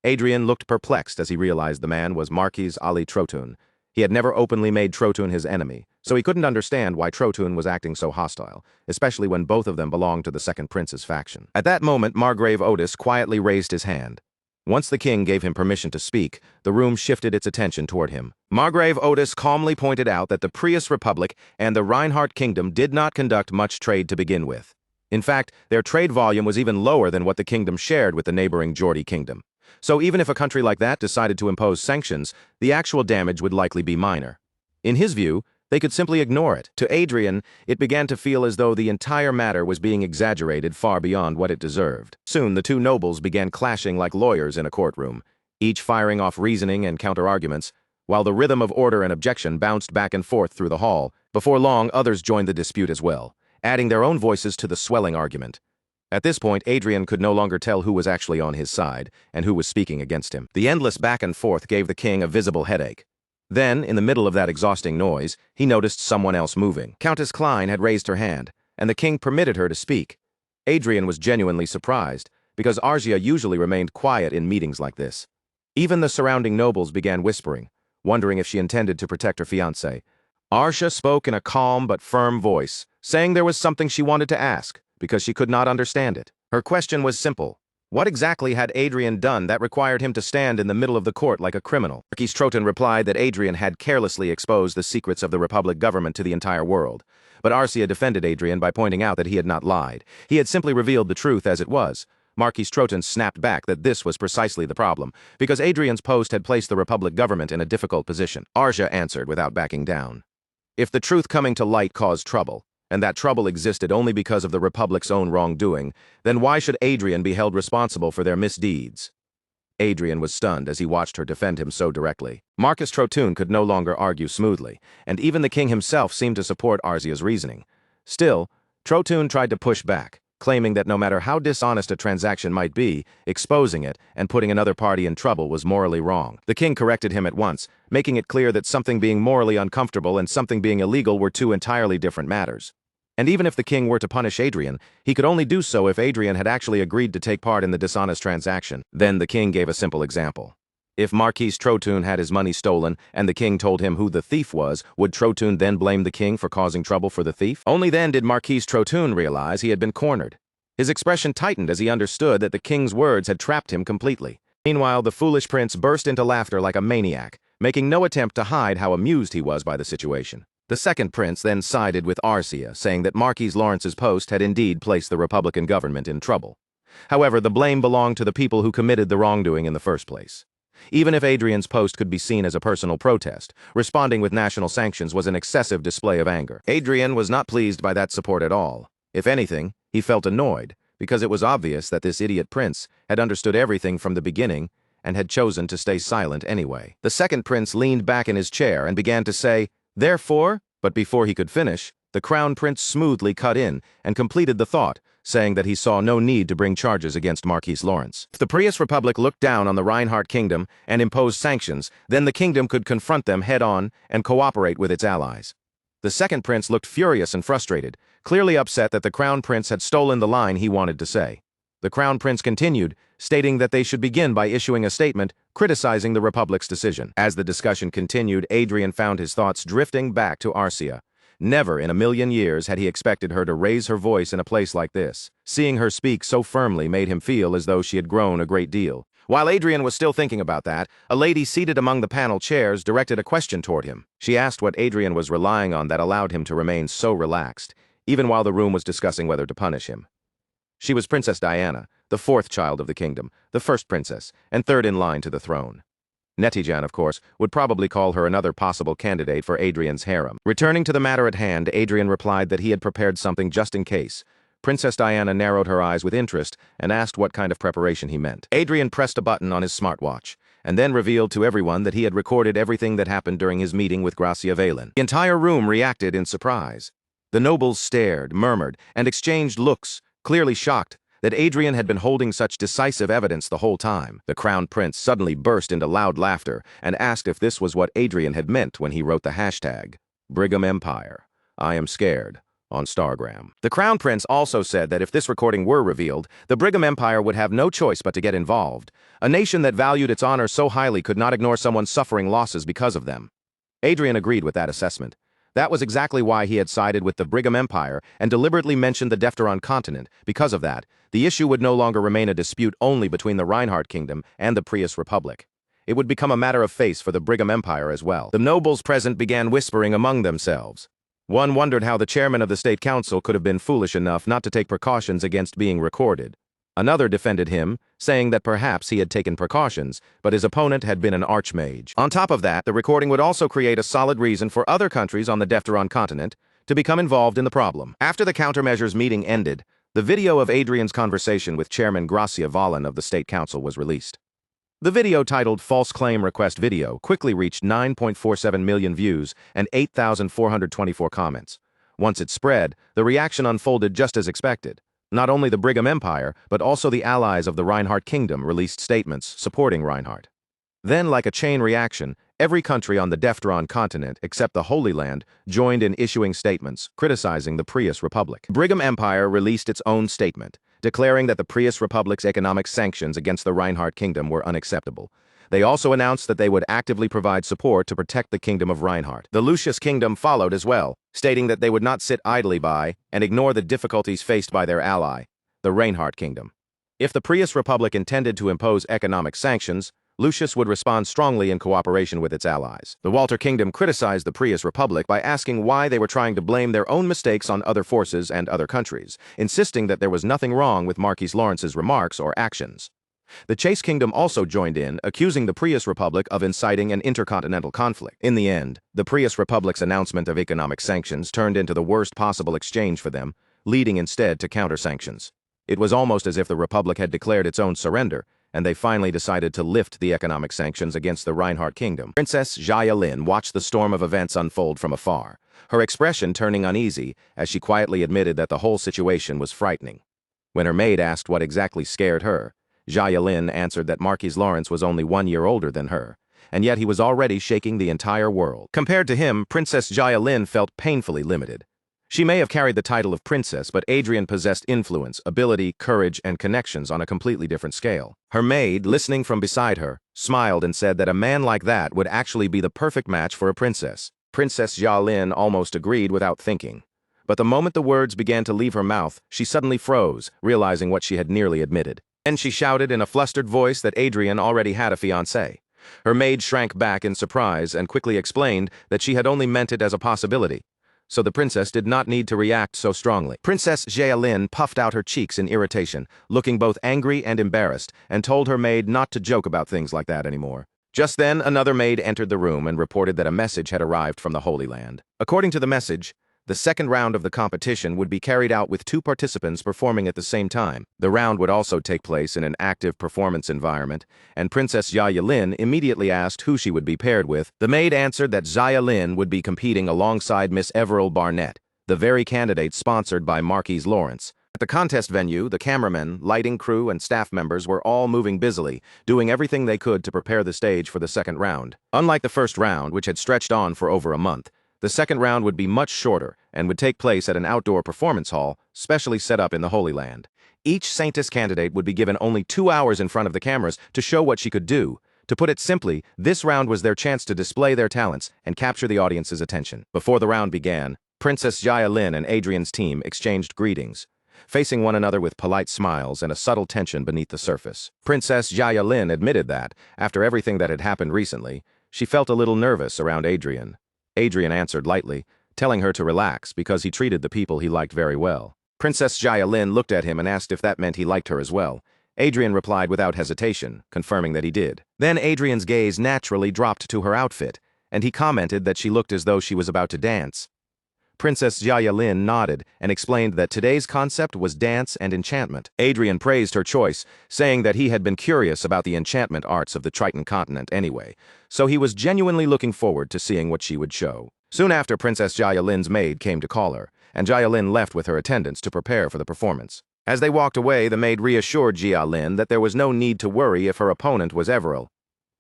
Adrien looked perplexed as he realized the man was Marquis Ali Trotun. He had never openly made Trotun his enemy, so he couldn't understand why Trotun was acting so hostile, especially when both of them belonged to the Second Prince's faction. At that moment, Margrave Otis quietly raised his hand. Once the king gave him permission to speak, the room shifted its attention toward him. Margrave Otis calmly pointed out that the Prius Republic and the Reinhardt Kingdom did not conduct much trade to begin with. In fact, their trade volume was even lower than what the kingdom shared with the neighboring Geordie Kingdom. So even if a country like that decided to impose sanctions, the actual damage would likely be minor. In his view, they could simply ignore it. To Adrien, it began to feel as though the entire matter was being exaggerated far beyond what it deserved. Soon, the two nobles began clashing like lawyers in a courtroom, each firing off reasoning and counter-arguments, while the rhythm of order and objection bounced back and forth through the hall. Before long, others joined the dispute as well, adding their own voices to the swelling argument. At this point, Adrien could no longer tell who was actually on his side and who was speaking against him. The endless back and forth gave the king a visible headache. Then, in the middle of that exhausting noise, he noticed someone else moving. Countess Klein had raised her hand, and the king permitted her to speak. Adrien was genuinely surprised, because Arcia usually remained quiet in meetings like this. Even the surrounding nobles began whispering, wondering if she intended to protect her fiancé. Arcia spoke in a calm but firm voice, saying there was something she wanted to ask, because she could not understand it. Her question was simple. What exactly had Adrien done that required him to stand in the middle of the court like a criminal? Marquis Trotun replied that Adrien had carelessly exposed the secrets of the Republic government to the entire world. But Arcia defended Adrien by pointing out that he had not lied. He had simply revealed the truth as it was. Marquis Trotun snapped back that this was precisely the problem, because Adrien's post had placed the Republic government in a difficult position. Arcia answered without backing down. If the truth coming to light caused trouble, and that trouble existed only because of the Republic's own wrongdoing, then why should Adrien be held responsible for their misdeeds? Adrien was stunned as he watched her defend him so directly. Marquis Trotun could no longer argue smoothly, and even the king himself seemed to support Arcia's reasoning. Still, Trotun tried to push back, claiming that no matter how dishonest a transaction might be, exposing it and putting another party in trouble was morally wrong. The king corrected him at once, making it clear that something being morally uncomfortable and something being illegal were two entirely different matters. And even if the king were to punish Adrien, he could only do so if Adrien had actually agreed to take part in the dishonest transaction. Then the king gave a simple example. If Marquis Trotune had his money stolen and the king told him who the thief was, would Trotune then blame the king for causing trouble for the thief? Only then did Marquis Trotune realize he had been cornered. His expression tightened as he understood that the king's words had trapped him completely. Meanwhile, the foolish prince burst into laughter like a maniac, making no attempt to hide how amused he was by the situation. The second prince then sided with Arcia, saying that Marquis Lawrence's post had indeed placed the Republican government in trouble. However, the blame belonged to the people who committed the wrongdoing in the first place. Even if Adrien's post could be seen as a personal protest, responding with national sanctions was an excessive display of anger. Adrien was not pleased by that support at all. If anything, he felt annoyed, because it was obvious that this idiot prince had understood everything from the beginning and had chosen to stay silent anyway. The second prince leaned back in his chair and began to say, "Therefore," but before he could finish, the crown prince smoothly cut in and completed the thought, saying that he saw no need to bring charges against Marquis Lawrence. If the Prius Republic looked down on the Reinhardt Kingdom and imposed sanctions, then the kingdom could confront them head-on and cooperate with its allies. The second prince looked furious and frustrated, clearly upset that the crown prince had stolen the line he wanted to say. The crown prince continued, stating that they should begin by issuing a statement criticizing the Republic's decision. As the discussion continued, Adrien found his thoughts drifting back to Arcia. Never in a million years had he expected her to raise her voice in a place like this. Seeing her speak so firmly made him feel as though she had grown a great deal. While Adrien was still thinking about that, a lady seated among the panel chairs directed a question toward him. She asked what Adrien was relying on that allowed him to remain so relaxed, even while the room was discussing whether to punish him. She was Princess Diana, the fourth child of the kingdom, the first princess, and third in line to the throne. Netijan, of course, would probably call her another possible candidate for Adrien's harem. Returning to the matter at hand, Adrien replied that he had prepared something just in case. Princess Diana narrowed her eyes with interest and asked what kind of preparation he meant. Adrien pressed a button on his smartwatch, and then revealed to everyone that he had recorded everything that happened during his meeting with Gracia Valen. The entire room reacted in surprise. The nobles stared, murmured, and exchanged looks, clearly shocked that Adrien had been holding such decisive evidence the whole time. The crown prince suddenly burst into loud laughter and asked if this was what Adrien had meant when he wrote the hashtag Brigham Empire, I am scared, on Stargram. The crown prince also said that if this recording were revealed, the Brigham Empire would have no choice but to get involved. A nation that valued its honor so highly could not ignore someone suffering losses because of them. Adrien agreed with that assessment. That was exactly why he had sided with the Brigham Empire and deliberately mentioned the Defteron continent. Because of that, the issue would no longer remain a dispute only between the Reinhardt Kingdom and the Prius Republic. It would become a matter of face for the Brigham Empire as well. The nobles present began whispering among themselves. One wondered how the chairman of the State Council could have been foolish enough not to take precautions against being recorded. Another defended him, saying that perhaps he had taken precautions, but his opponent had been an archmage. On top of that, the recording would also create a solid reason for other countries on the Defteron continent to become involved in the problem. After the countermeasures meeting ended, the video of Adrien's conversation with Chairman Gracia Valen of the State Council was released. The video, titled False Claim Request Video, quickly reached 9.47 million views and 8,424 comments. Once it spread, the reaction unfolded just as expected. Not only the Brigham Empire, but also the allies of the Reinhardt Kingdom released statements supporting Reinhardt. Then, like a chain reaction, every country on the Defteron continent, except the Holy Land, joined in issuing statements criticizing the Prius Republic. Brigham Empire released its own statement, declaring that the Prius Republic's economic sanctions against the Reinhardt Kingdom were unacceptable. They also announced that they would actively provide support to protect the Kingdom of Reinhardt. The Lucius Kingdom followed as well, stating that they would not sit idly by and ignore the difficulties faced by their ally, the Reinhardt Kingdom. If the Prius Republic intended to impose economic sanctions, Lucius would respond strongly in cooperation with its allies. The Walter Kingdom criticized the Prius Republic by asking why they were trying to blame their own mistakes on other forces and other countries, insisting that there was nothing wrong with Marquis Lawrence's remarks or actions. The Chase Kingdom also joined in, accusing the Prius Republic of inciting an intercontinental conflict. In the end, the Prius Republic's announcement of economic sanctions turned into the worst possible exchange for them, leading instead to counter-sanctions. It was almost as if the Republic had declared its own surrender, and they finally decided to lift the economic sanctions against the Reinhardt Kingdom. Princess Yahello watched the storm of events unfold from afar, her expression turning uneasy as she quietly admitted that the whole situation was frightening. When her maid asked what exactly scared her, Yahello answered that Marquis Lawrence was only 1 year older than her, and yet he was already shaking the entire world. Compared to him, Princess Yahello felt painfully limited. She may have carried the title of princess, but Adrien possessed influence, ability, courage, and connections on a completely different scale. Her maid, listening from beside her, smiled and said that a man like that would actually be the perfect match for a princess. Princess Yahello almost agreed without thinking. But the moment the words began to leave her mouth, she suddenly froze, realizing what she had nearly admitted. Then she shouted in a flustered voice that Adrien already had a fiancé. Her maid shrank back in surprise and quickly explained that she had only meant it as a possibility, so the princess did not need to react so strongly. Princess Yahello puffed out her cheeks in irritation, looking both angry and embarrassed, and told her maid not to joke about things like that anymore. Just then, another maid entered the room and reported that a message had arrived from the Holy Land. According to the message, the second round of the competition would be carried out with 2 participants performing at the same time. The round would also take place in an active performance environment, and Princess Yahello immediately asked who she would be paired with. The maid answered that Yahello would be competing alongside Miss Everil Barnett, the very candidate sponsored by Marquise Lawrence. At the contest venue, the cameramen, lighting crew, and staff members were all moving busily, doing everything they could to prepare the stage for the second round. Unlike the first round, which had stretched on for over a month, the second round would be much shorter and would take place at an outdoor performance hall, specially set up in the Holy Land. Each Saintess candidate would be given only 2 hours in front of the cameras to show what she could do. To put it simply, this round was their chance to display their talents and capture the audience's attention. Before the round began, Princess Yahello and Adrien's team exchanged greetings, facing one another with polite smiles and a subtle tension beneath the surface. Princess Yahello admitted that, after everything that had happened recently, she felt a little nervous around Adrien. Adrien answered lightly, telling her to relax because he treated the people he liked very well. Princess Yahello looked at him and asked if that meant he liked her as well. Adrien replied without hesitation, confirming that he did. Then Adrien's gaze naturally dropped to her outfit, and he commented that she looked as though she was about to dance. Princess Yahello nodded and explained that today's concept was dance and enchantment. Adrien praised her choice, saying that he had been curious about the enchantment arts of the Triton continent anyway, so he was genuinely looking forward to seeing what she would show. Soon after, Princess Yahello's maid came to call her, and Yahello left with her attendants to prepare for the performance. As they walked away, the maid reassured Yahello that there was no need to worry if her opponent was Everil.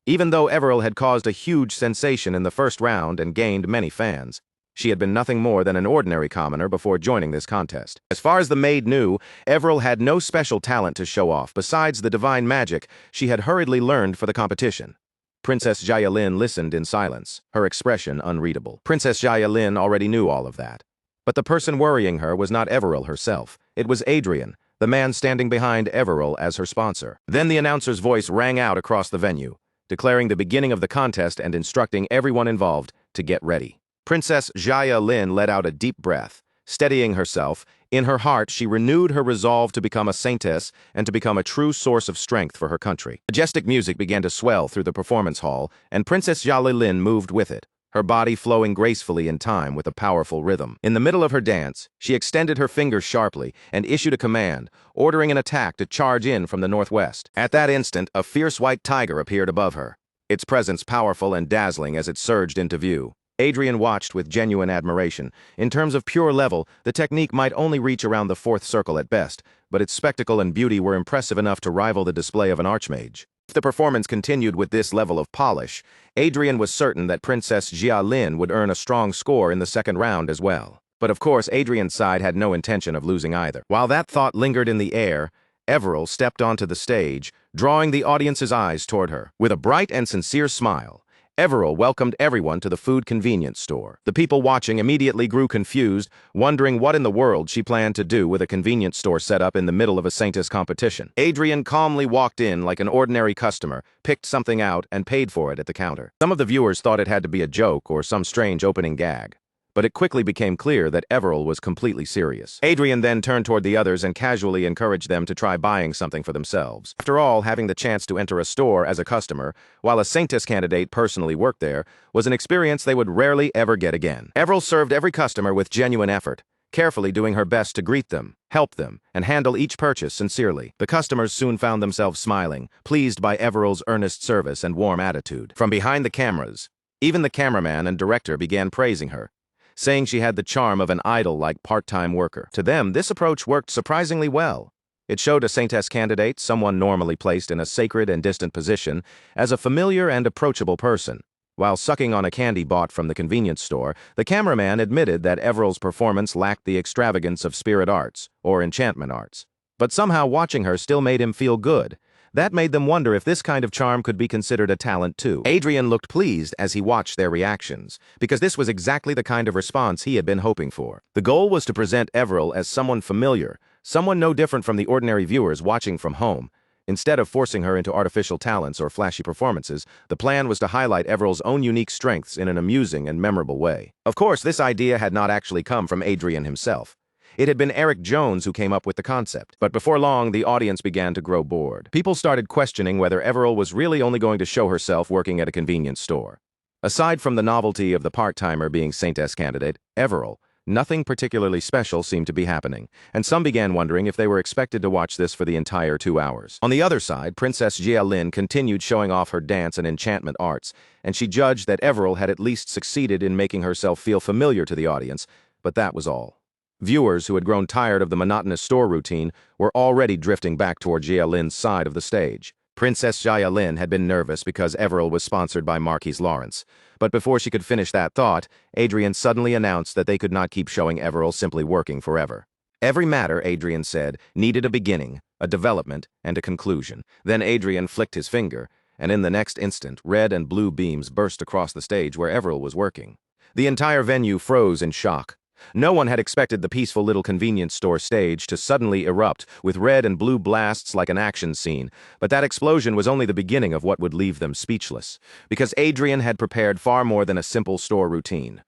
Even though Everil had caused a huge sensation in the first round and gained many fans, she had been nothing more than an ordinary commoner before joining this contest. As far as the maid knew, Everil had no special talent to show off besides the divine magic she had hurriedly learned for the competition. Princess Yahello listened in silence, her expression unreadable. Princess Yahello already knew all of that. But the person worrying her was not Everil herself. It was Adrien, the man standing behind Everil as her sponsor. Then the announcer's voice rang out across the venue, declaring the beginning of the contest and instructing everyone involved to get ready. Princess Yahello let out a deep breath. Steadying herself, in her heart she renewed her resolve to become a saintess and to become a true source of strength for her country. Majestic music began to swell through the performance hall, and Princess Yahello moved with it, her body flowing gracefully in time with a powerful rhythm. In the middle of her dance, she extended her fingers sharply and issued a command, ordering an attack to charge in from the northwest. At that instant, a fierce white tiger appeared above her, its presence powerful and dazzling as it surged into view. Adrien watched with genuine admiration. In terms of pure level, the technique might only reach around the 4th circle at best, but its spectacle and beauty were impressive enough to rival the display of an archmage. If the performance continued with this level of polish, Adrien was certain that Princess Yahello would earn a strong score in the second round as well. But of course, Adrien's side had no intention of losing either. While that thought lingered in the air, Everil stepped onto the stage, drawing the audience's eyes toward her. With a bright and sincere smile, Everil welcomed everyone to the food convenience store. The people watching immediately grew confused, wondering what in the world she planned to do with a convenience store set up in the middle of a Saintess competition. Adrien calmly walked in like an ordinary customer, picked something out, and paid for it at the counter. Some of the viewers thought it had to be a joke or some strange opening gag, but it quickly became clear that Everil was completely serious. Adrien then turned toward the others and casually encouraged them to try buying something for themselves. After all, having the chance to enter a store as a customer, while a Saintess candidate personally worked there, was an experience they would rarely ever get again. Everil served every customer with genuine effort, carefully doing her best to greet them, help them, and handle each purchase sincerely. The customers soon found themselves smiling, pleased by Everil's earnest service and warm attitude. From behind the cameras, even the cameraman and director began praising her, saying she had the charm of an idol-like part-time worker. To them, this approach worked surprisingly well. It showed a Saintess candidate, someone normally placed in a sacred and distant position, as a familiar and approachable person. While sucking on a candy bought from the convenience store, the cameraman admitted that Everill's performance lacked the extravagance of spirit arts or enchantment arts. But somehow watching her still made him feel good. That made them wonder if this kind of charm could be considered a talent too. Adrien looked pleased as he watched their reactions, because this was exactly the kind of response he had been hoping for. The goal was to present Everil as someone familiar, someone no different from the ordinary viewers watching from home. Instead of forcing her into artificial talents or flashy performances, the plan was to highlight Everill's own unique strengths in an amusing and memorable way. Of course, this idea had not actually come from Adrien himself. It had been Eric Jones who came up with the concept. But before long, the audience began to grow bored. People started questioning whether Everil was really only going to show herself working at a convenience store. Aside from the novelty of the part-timer being Saintess candidate, Everil, nothing particularly special seemed to be happening, and some began wondering if they were expected to watch this for the entire 2 hours. On the other side, Princess Jialin continued showing off her dance and enchantment arts, and she judged that Everil had at least succeeded in making herself feel familiar to the audience, but that was all. Viewers who had grown tired of the monotonous store routine were already drifting back toward Jialin's side of the stage. Princess Jialin had been nervous because Everil was sponsored by Marquise Lawrence. But before she could finish that thought, Adrien suddenly announced that they could not keep showing Everil simply working forever. Every matter, Adrien said, needed a beginning, a development, and a conclusion. Then Adrien flicked his finger, and in the next instant, red and blue beams burst across the stage where Everil was working. The entire venue froze in shock. No one had expected the peaceful little convenience store stage to suddenly erupt with red and blue blasts like an action scene, but that explosion was only the beginning of what would leave them speechless, because Adrien had prepared far more than a simple store routine.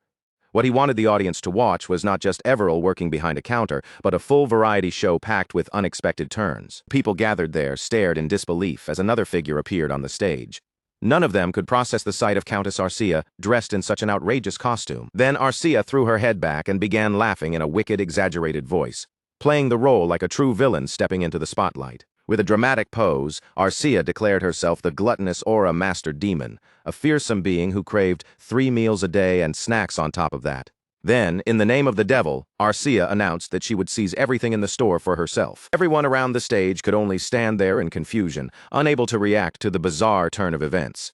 What he wanted the audience to watch was not just Everil working behind a counter, but a full variety show packed with unexpected turns. People gathered there stared in disbelief as another figure appeared on the stage. None of them could process the sight of Countess Arcia dressed in such an outrageous costume. Then Arcia threw her head back and began laughing in a wicked, exaggerated voice, playing the role like a true villain stepping into the spotlight. With a dramatic pose, Arcia declared herself the gluttonous Aura Master Demon, a fearsome being who craved 3 meals a day and snacks on top of that. Then, in the name of the devil, Arcia announced that she would seize everything in the store for herself. Everyone around the stage could only stand there in confusion, unable to react to the bizarre turn of events.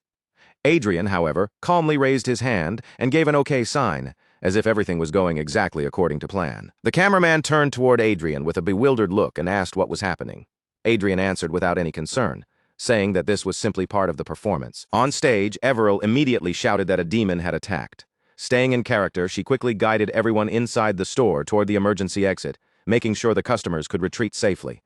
Adrien, however, calmly raised his hand and gave an okay sign, as if everything was going exactly according to plan. The cameraman turned toward Adrien with a bewildered look and asked what was happening. Adrien answered without any concern, saying that this was simply part of the performance. On stage, Everil immediately shouted that a demon had attacked. Staying in character, she quickly guided everyone inside the store toward the emergency exit, making sure the customers could retreat safely.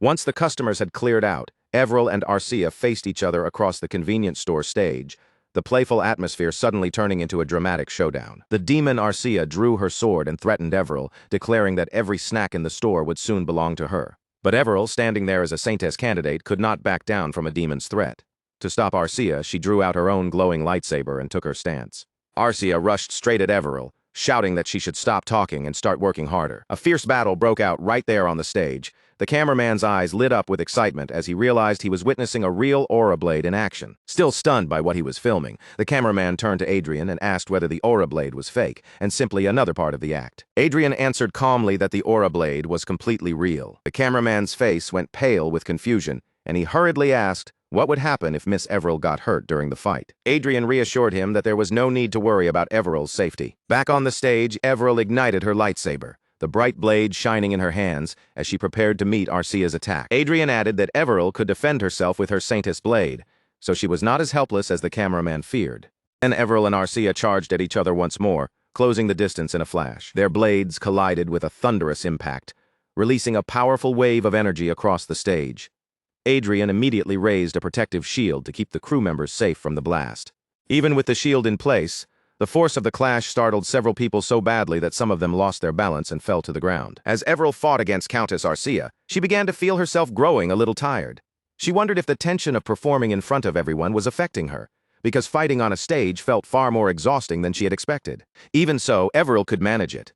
Once the customers had cleared out, Everil and Arcia faced each other across the convenience store stage, the playful atmosphere suddenly turning into a dramatic showdown. The demon Arcia drew her sword and threatened Everil, declaring that every snack in the store would soon belong to her. But Everil, standing there as a Saintess candidate, could not back down from a demon's threat. To stop Arcia, she drew out her own glowing lightsaber and took her stance. Arcia rushed straight at Everil, shouting that she should stop talking and start working harder. A fierce battle broke out right there on the stage. The cameraman's eyes lit up with excitement as he realized he was witnessing a real aura blade in action. Still stunned by what he was filming, the cameraman turned to Adrien and asked whether the aura blade was fake and simply another part of the act. Adrien answered calmly that the aura blade was completely real. The cameraman's face went pale with confusion, and he hurriedly asked what would happen if Miss Everil got hurt during the fight. Adrien reassured him that there was no need to worry about Everil's safety. Back on the stage, Everil ignited her lightsaber, the bright blade shining in her hands as she prepared to meet Arcia's attack. Adrien added that Everil could defend herself with her Saintess blade, so she was not as helpless as the cameraman feared. Then Everil and Arcia charged at each other once more, closing the distance in a flash. Their blades collided with a thunderous impact, releasing a powerful wave of energy across the stage. Adrien immediately raised a protective shield to keep the crew members safe from the blast. Even with the shield in place, the force of the clash startled several people so badly that some of them lost their balance and fell to the ground. As Everil fought against Countess Arcia, she began to feel herself growing a little tired. She wondered if the tension of performing in front of everyone was affecting her, because fighting on a stage felt far more exhausting than she had expected. Even so, Everil could manage it.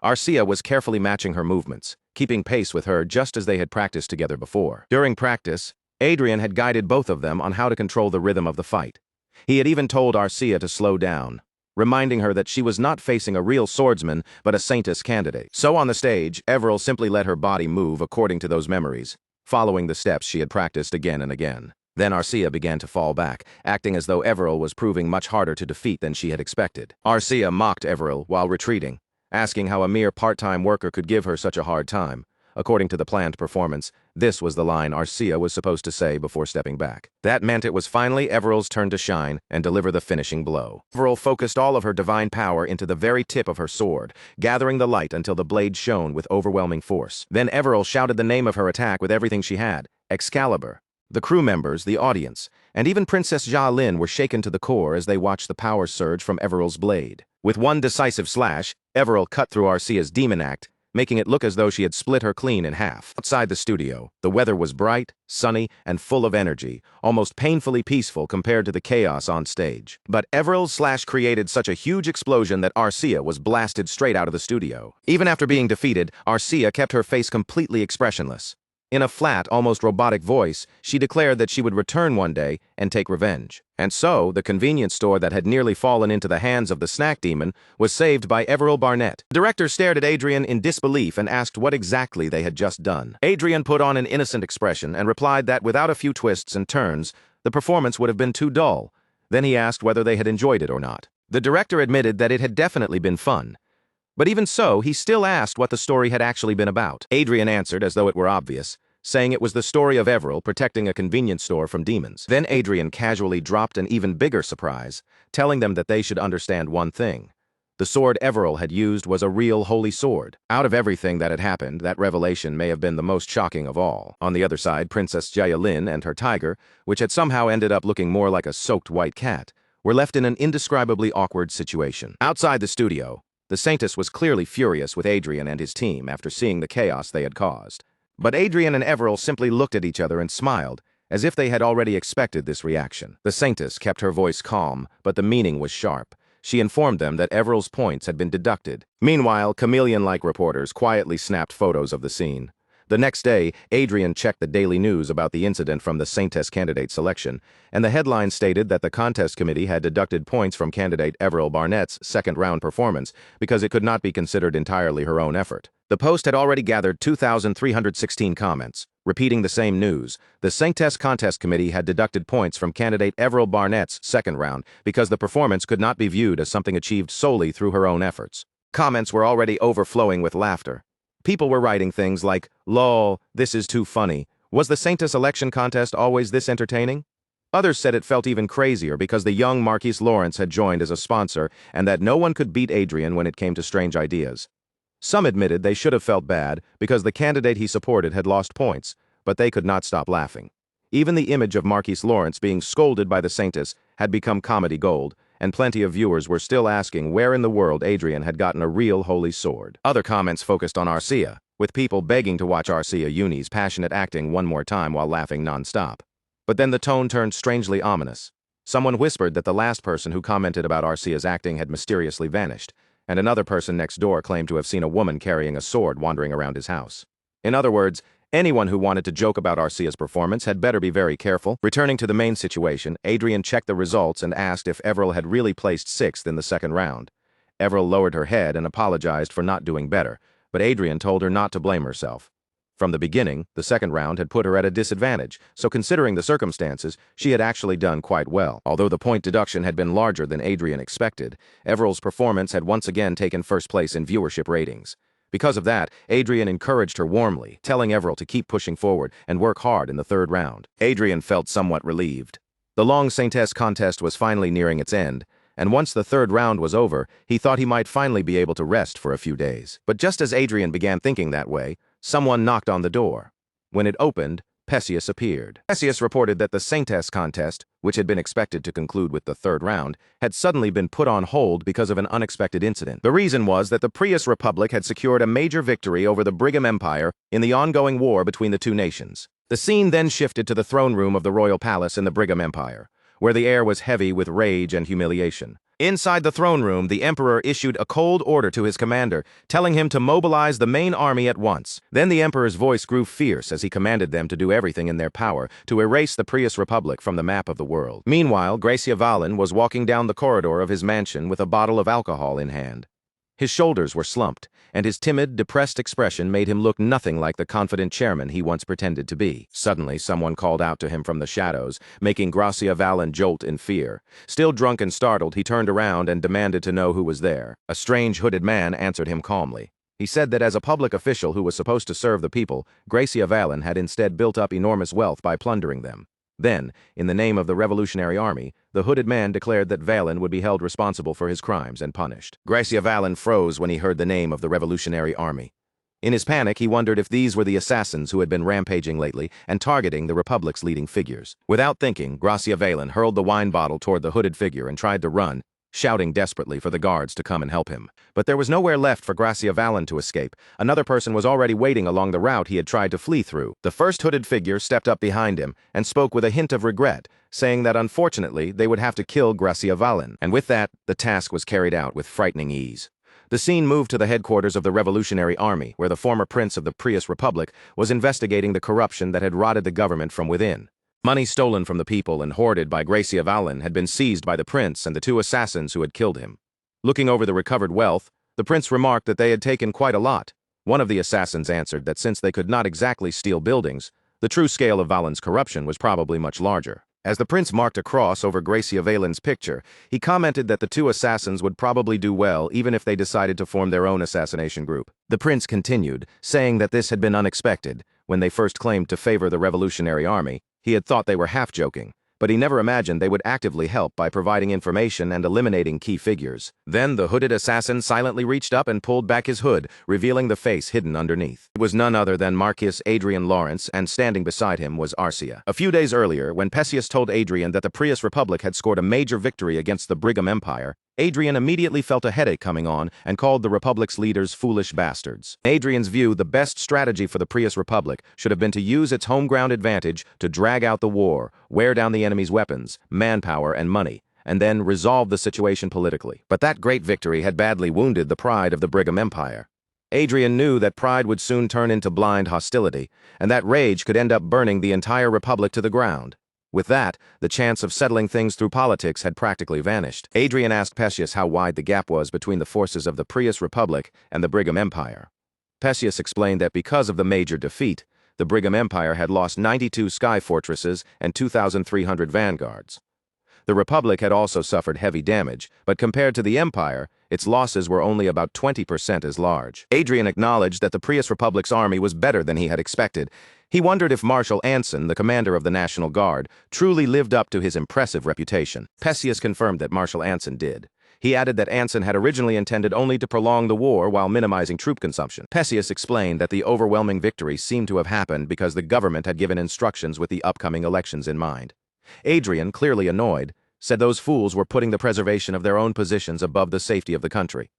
Arcia was carefully matching her movements, keeping pace with her just as they had practiced together before. During practice, Adrien had guided both of them on how to control the rhythm of the fight. He had even told Arcia to slow down, reminding her that she was not facing a real swordsman but a Saintess candidate. So on the stage, Everil simply let her body move according to those memories, following the steps she had practiced again and again. Then Arcia began to fall back, acting as though Everil was proving much harder to defeat than she had expected. Arcia mocked Everil while retreating, asking how a mere part-time worker could give her such a hard time. According to the planned performance, this was the line Arcia was supposed to say before stepping back. That meant it was finally Everil's turn to shine and deliver the finishing blow. Everil focused all of her divine power into the very tip of her sword, gathering the light until the blade shone with overwhelming force. Then Everil shouted the name of her attack with everything she had, Excalibur. The crew members, the audience, and even Princess Yahello were shaken to the core as they watched the power surge from Everil's blade. With one decisive slash, Everil cut through Arcia's demon act, making it look as though she had split her clean in half. Outside the studio, the weather was bright, sunny, and full of energy, almost painfully peaceful compared to the chaos on stage. But Everil's slash created such a huge explosion that Arcia was blasted straight out of the studio. Even after being defeated, Arcia kept her face completely expressionless. In a flat, almost robotic voice, she declared that she would return one day and take revenge. And so, the convenience store that had nearly fallen into the hands of the snack demon was saved by Everil Barnett. The director stared at Adrien in disbelief and asked what exactly they had just done. Adrien put on an innocent expression and replied that without a few twists and turns, the performance would have been too dull. Then he asked whether they had enjoyed it or not. The director admitted that it had definitely been fun. But even so, he still asked what the story had actually been about. Adrien answered as though it were obvious, saying it was the story of Everil protecting a convenience store from demons. Then Adrien casually dropped an even bigger surprise, telling them that they should understand one thing. The sword Everil had used was a real holy sword. Out of everything that had happened, that revelation may have been the most shocking of all. On the other side, Princess Yahello and her tiger, which had somehow ended up looking more like a soaked white cat, were left in an indescribably awkward situation. Outside the studio, the Saintess was clearly furious with Adrien and his team after seeing the chaos they had caused. But Adrien and Everil simply looked at each other and smiled, as if they had already expected this reaction. The Saintess kept her voice calm, but the meaning was sharp. She informed them that Everil's points had been deducted. Meanwhile, chameleon-like reporters quietly snapped photos of the scene. The next day, Adrien checked the Daily News about the incident from the Saintess candidate selection, and the headline stated that the contest committee had deducted points from candidate Everil Barnett's second-round performance because it could not be considered entirely her own effort. The post had already gathered 2,316 comments. Repeating the same news, the Saintess contest committee had deducted points from candidate Everil Barnett's second round because the performance could not be viewed as something achieved solely through her own efforts. Comments were already overflowing with laughter. People were writing things like, "Lol, this is too funny. Was the Saintess election contest always this entertaining?" Others said it felt even crazier because the young Marquise Lawrence had joined as a sponsor and that no one could beat Adrien when it came to strange ideas. Some admitted they should have felt bad because the candidate he supported had lost points, but they could not stop laughing. Even the image of Marquise Lawrence being scolded by the Saintess had become comedy gold, and plenty of viewers were still asking where in the world Adrien had gotten a real holy sword. Other comments focused on Arcia, with people begging to watch Arcia Uni's passionate acting one more time while laughing non-stop. But then the tone turned strangely ominous. Someone whispered that the last person who commented about Arcia's acting had mysteriously vanished, and another person next door claimed to have seen a woman carrying a sword wandering around his house. In other words, anyone who wanted to joke about Arcia's performance had better be very careful. Returning to the main situation, Adrien checked the results and asked if Everil had really placed 6th in the second round. Everil lowered her head and apologized for not doing better, but Adrien told her not to blame herself. From the beginning, the second round had put her at a disadvantage, so considering the circumstances, she had actually done quite well. Although the point deduction had been larger than Adrien expected, Everil's performance had once again taken first place in viewership ratings. Because of that, Adrien encouraged her warmly, telling Everil to keep pushing forward and work hard in the third round. Adrien felt somewhat relieved. The long Saintess contest was finally nearing its end, and once the third round was over, he thought he might finally be able to rest for a few days. But just as Adrien began thinking that way, someone knocked on the door. When it opened, Perseus appeared. Perseus reported that the Saintess contest, which had been expected to conclude with the third round, had suddenly been put on hold because of an unexpected incident. The reason was that the Prius Republic had secured a major victory over the Brigham Empire in the ongoing war between the two nations. The scene then shifted to the throne room of the royal palace in the Brigham Empire, where the air was heavy with rage and humiliation. Inside the throne room, the emperor issued a cold order to his commander, telling him to mobilize the main army at once. Then the emperor's voice grew fierce as he commanded them to do everything in their power to erase the Prius Republic from the map of the world. Meanwhile, Gracia Valen was walking down the corridor of his mansion with a bottle of alcohol in hand. His shoulders were slumped, and his timid, depressed expression made him look nothing like the confident chairman he once pretended to be. Suddenly, someone called out to him from the shadows, making Gracia Valen jolt in fear. Still drunk and startled, he turned around and demanded to know who was there. A strange, hooded man answered him calmly. He said that as a public official who was supposed to serve the people, Gracia Valen had instead built up enormous wealth by plundering them. Then, in the name of the Revolutionary Army, the hooded man declared that Valen would be held responsible for his crimes and punished. Gracia Valen froze when he heard the name of the Revolutionary Army. In his panic, he wondered if these were the assassins who had been rampaging lately and targeting the Republic's leading figures. Without thinking, Gracia Valen hurled the wine bottle toward the hooded figure and tried to run, shouting desperately for the guards to come and help him. But there was nowhere left for Gracia Valen to escape. Another person was already waiting along the route he had tried to flee through. The first hooded figure stepped up behind him and spoke with a hint of regret, saying that unfortunately they would have to kill Gracia Valen. And with that, the task was carried out with frightening ease. The scene moved to the headquarters of the Revolutionary Army, where the former prince of the Prius Republic was investigating the corruption that had rotted the government from within. Money stolen from the people and hoarded by Gracia Valen had been seized by the prince and the two assassins who had killed him. Looking over the recovered wealth, the prince remarked that they had taken quite a lot. One of the assassins answered that since they could not exactly steal buildings, the true scale of Valen's corruption was probably much larger. As the prince marked a cross over Gracia Valen's picture, he commented that the two assassins would probably do well even if they decided to form their own assassination group. The prince continued, saying that this had been unexpected. When they first claimed to favor the Revolutionary Army, he had thought they were half joking, but he never imagined they would actively help by providing information and eliminating key figures. Then the hooded assassin silently reached up and pulled back his hood, revealing the face hidden underneath. It was none other than Marquis Adrien Lawrence, and standing beside him was Arcia. A few days earlier, when Perseus told Adrien that the Prius Republic had scored a major victory against the Brigham Empire, Adrien immediately felt a headache coming on and called the Republic's leaders foolish bastards. In Adrien's view, the best strategy for the Prius Republic should have been to use its home ground advantage to drag out the war, wear down the enemy's weapons, manpower, and money, and then resolve the situation politically. But that great victory had badly wounded the pride of the Brigham Empire. Adrien knew that pride would soon turn into blind hostility, and that rage could end up burning the entire Republic to the ground. With that, the chance of settling things through politics had practically vanished. Adrien asked Perseus how wide the gap was between the forces of the Prius Republic and the Brigham Empire. Perseus explained that because of the major defeat, the Brigham Empire had lost 92 sky fortresses and 2,300 vanguards. The Republic had also suffered heavy damage, but compared to the Empire, its losses were only about 20% as large. Adrien acknowledged that the Prius Republic's army was better than he had expected. He wondered if Marshal Anson, the commander of the National Guard, truly lived up to his impressive reputation. Perseus confirmed that Marshal Anson did. He added that Anson had originally intended only to prolong the war while minimizing troop consumption. Perseus explained that the overwhelming victory seemed to have happened because the government had given instructions with the upcoming elections in mind. Adrien, clearly annoyed, said those fools were putting the preservation of their own positions above the safety of the country.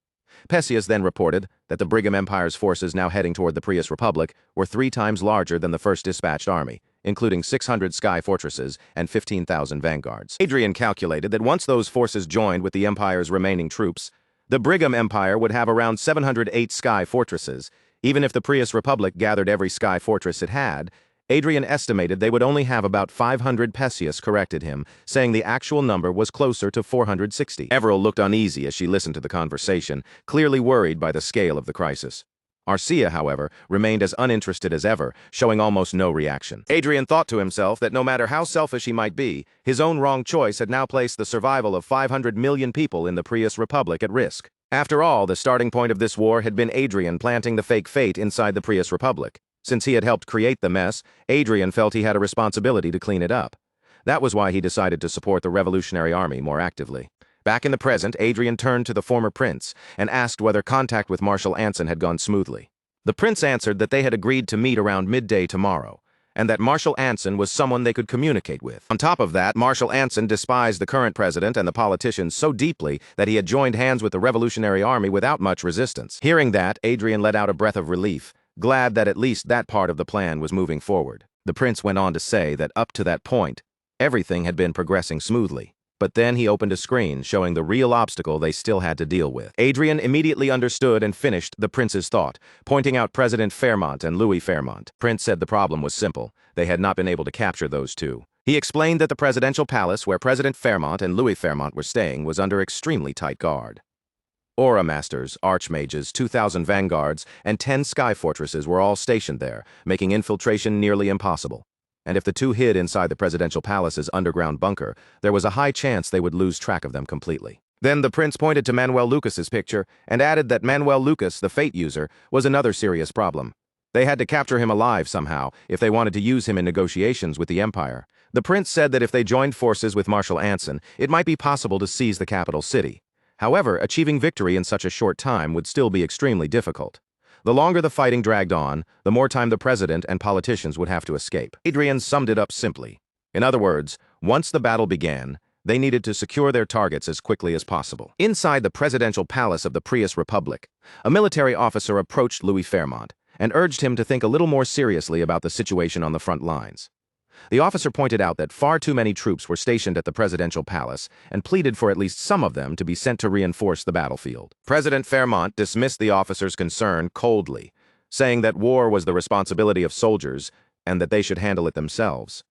Perseus then reported that the Brigham Empire's forces now heading toward the Prius Republic were 3 times larger than the first dispatched army, including 600 sky fortresses and 15,000 vanguards. Adrien calculated that once those forces joined with the Empire's remaining troops, the Brigham Empire would have around 708 sky fortresses. Even if the Prius Republic gathered every sky fortress it had, Adrien estimated they would only have about 500. Perseus corrected him, saying the actual number was closer to 460. Everil looked uneasy as she listened to the conversation, clearly worried by the scale of the crisis. Arcia, however, remained as uninterested as ever, showing almost no reaction. Adrien thought to himself that no matter how selfish he might be, his own wrong choice had now placed the survival of 500 million people in the Prius Republic at risk. After all, the starting point of this war had been Adrien planting the fake fate inside the Prius Republic. Since he had helped create the mess, Adrien felt he had a responsibility to clean it up. That was why he decided to support the Revolutionary Army more actively. Back in the present, Adrien turned to the former prince and asked whether contact with Marshal Anson had gone smoothly. The prince answered that they had agreed to meet around midday tomorrow, and that Marshal Anson was someone they could communicate with. On top of that, Marshal Anson despised the current president and the politicians so deeply that he had joined hands with the Revolutionary Army without much resistance. Hearing that, Adrien let out a breath of relief, glad that at least that part of the plan was moving forward. The prince went on to say that up to that point, everything had been progressing smoothly. But then he opened a screen showing the real obstacle they still had to deal with. Adrien immediately understood and finished the prince's thought, pointing out President Fairmont and Louis Fairmont. Prince said the problem was simple. They had not been able to capture those two. He explained that the presidential palace where President Fairmont and Louis Fairmont were staying was under extremely tight guard. Aura Masters, Archmages, 2,000 Vanguards, and 10 Sky Fortresses were all stationed there, making infiltration nearly impossible. And if the two hid inside the presidential palace's underground bunker, there was a high chance they would lose track of them completely. Then the prince pointed to Manuel Lucas's picture and added that Manuel Lucas, the Fate user, was another serious problem. They had to capture him alive somehow if they wanted to use him in negotiations with the Empire. The prince said that if they joined forces with Marshal Anson, it might be possible to seize the capital city. However, achieving victory in such a short time would still be extremely difficult. The longer the fighting dragged on, the more time the president and politicians would have to escape. Adrien summed it up simply. In other words, once the battle began, they needed to secure their targets as quickly as possible. Inside the presidential palace of the Prius Republic, a military officer approached Louis Fairmont and urged him to think a little more seriously about the situation on the front lines. The officer pointed out that far too many troops were stationed at the presidential palace and pleaded for at least some of them to be sent to reinforce the battlefield. President Fairmont dismissed the officer's concern coldly, saying that war was the responsibility of soldiers and that they should handle it themselves.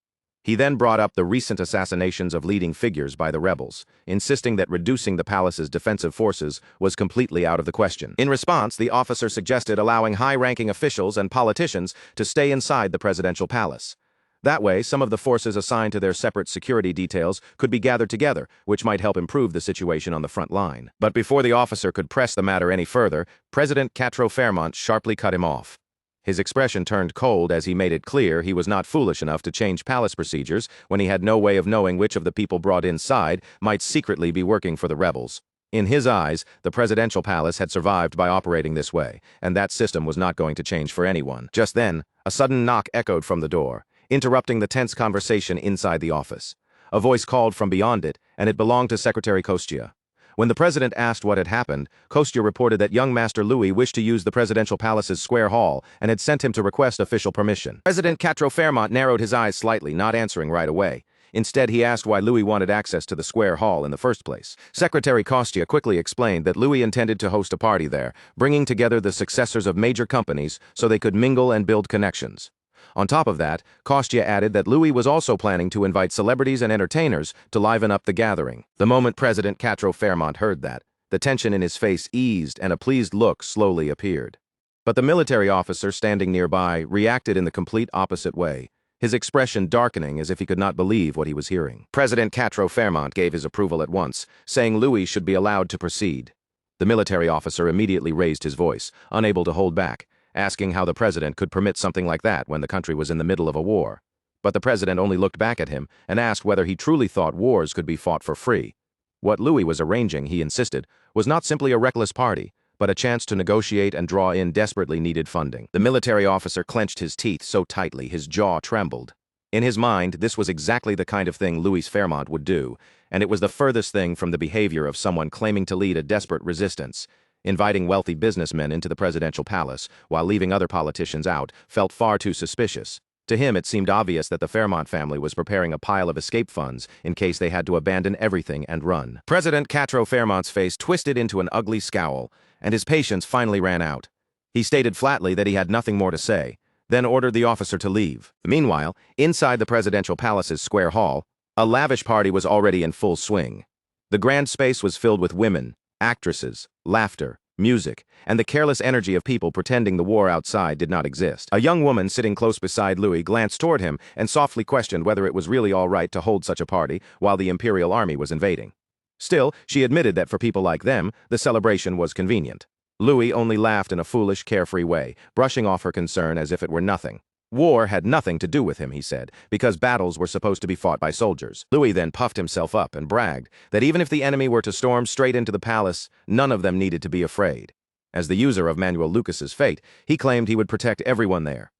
He then brought up the recent assassinations of leading figures by the rebels, insisting that reducing the palace's defensive forces was completely out of the question. In response, the officer suggested allowing high-ranking officials and politicians to stay inside the presidential palace. That way, some of the forces assigned to their separate security details could be gathered together, which might help improve the situation on the front line. But before the officer could press the matter any further, President Quatreau Fairmont sharply cut him off. His expression turned cold as he made it clear he was not foolish enough to change palace procedures when he had no way of knowing which of the people brought inside might secretly be working for the rebels. In his eyes, the presidential palace had survived by operating this way, and that system was not going to change for anyone. Just then, a sudden knock echoed from the door, interrupting the tense conversation inside the office. A voice called from beyond it, and it belonged to Secretary Kostya. When the president asked what had happened, Kostya reported that young Master Louis wished to use the presidential palace's square hall and had sent him to request official permission. President Quatreau Fairmont narrowed his eyes slightly, not answering right away. Instead, he asked why Louis wanted access to the square hall in the first place. Secretary Kostya quickly explained that Louis intended to host a party there, bringing together the successors of major companies so they could mingle and build connections. On top of that, Kostya added that Louis was also planning to invite celebrities and entertainers to liven up the gathering. The moment President Quatreau Fairmont heard that, the tension in his face eased and a pleased look slowly appeared. But the military officer standing nearby reacted in the complete opposite way, his expression darkening as if he could not believe what he was hearing. President Quatreau Fairmont gave his approval at once, saying Louis should be allowed to proceed. The military officer immediately raised his voice, unable to hold back, asking how the president could permit something like that when the country was in the middle of a war. But the president only looked back at him and asked whether he truly thought wars could be fought for free. What Louis was arranging, he insisted, was not simply a reckless party, but a chance to negotiate and draw in desperately needed funding. The military officer clenched his teeth so tightly his jaw trembled. In his mind, this was exactly the kind of thing Louis Fairmont would do, and it was the furthest thing from the behavior of someone claiming to lead a desperate resistance. Inviting wealthy businessmen into the presidential palace while leaving other politicians out felt far too suspicious. To him, it seemed obvious that the Fairmont family was preparing a pile of escape funds in case they had to abandon everything and run. President Quatreau Fairmont's face twisted into an ugly scowl, and his patience finally ran out. He stated flatly that he had nothing more to say, then ordered the officer to leave. Meanwhile, inside the presidential palace's square hall, a lavish party was already in full swing. The grand space was filled with women, actresses, laughter, music, and the careless energy of people pretending the war outside did not exist. A young woman sitting close beside Louis glanced toward him and softly questioned whether it was really all right to hold such a party while the Imperial Army was invading. Still, she admitted that for people like them, the celebration was convenient. Louis only laughed in a foolish, carefree way, brushing off her concern as if it were nothing. War had nothing to do with him, he said, because battles were supposed to be fought by soldiers. Louis then puffed himself up and bragged that even if the enemy were to storm straight into the palace, none of them needed to be afraid. As the user of Manuel Lucas's fate, he claimed he would protect everyone there.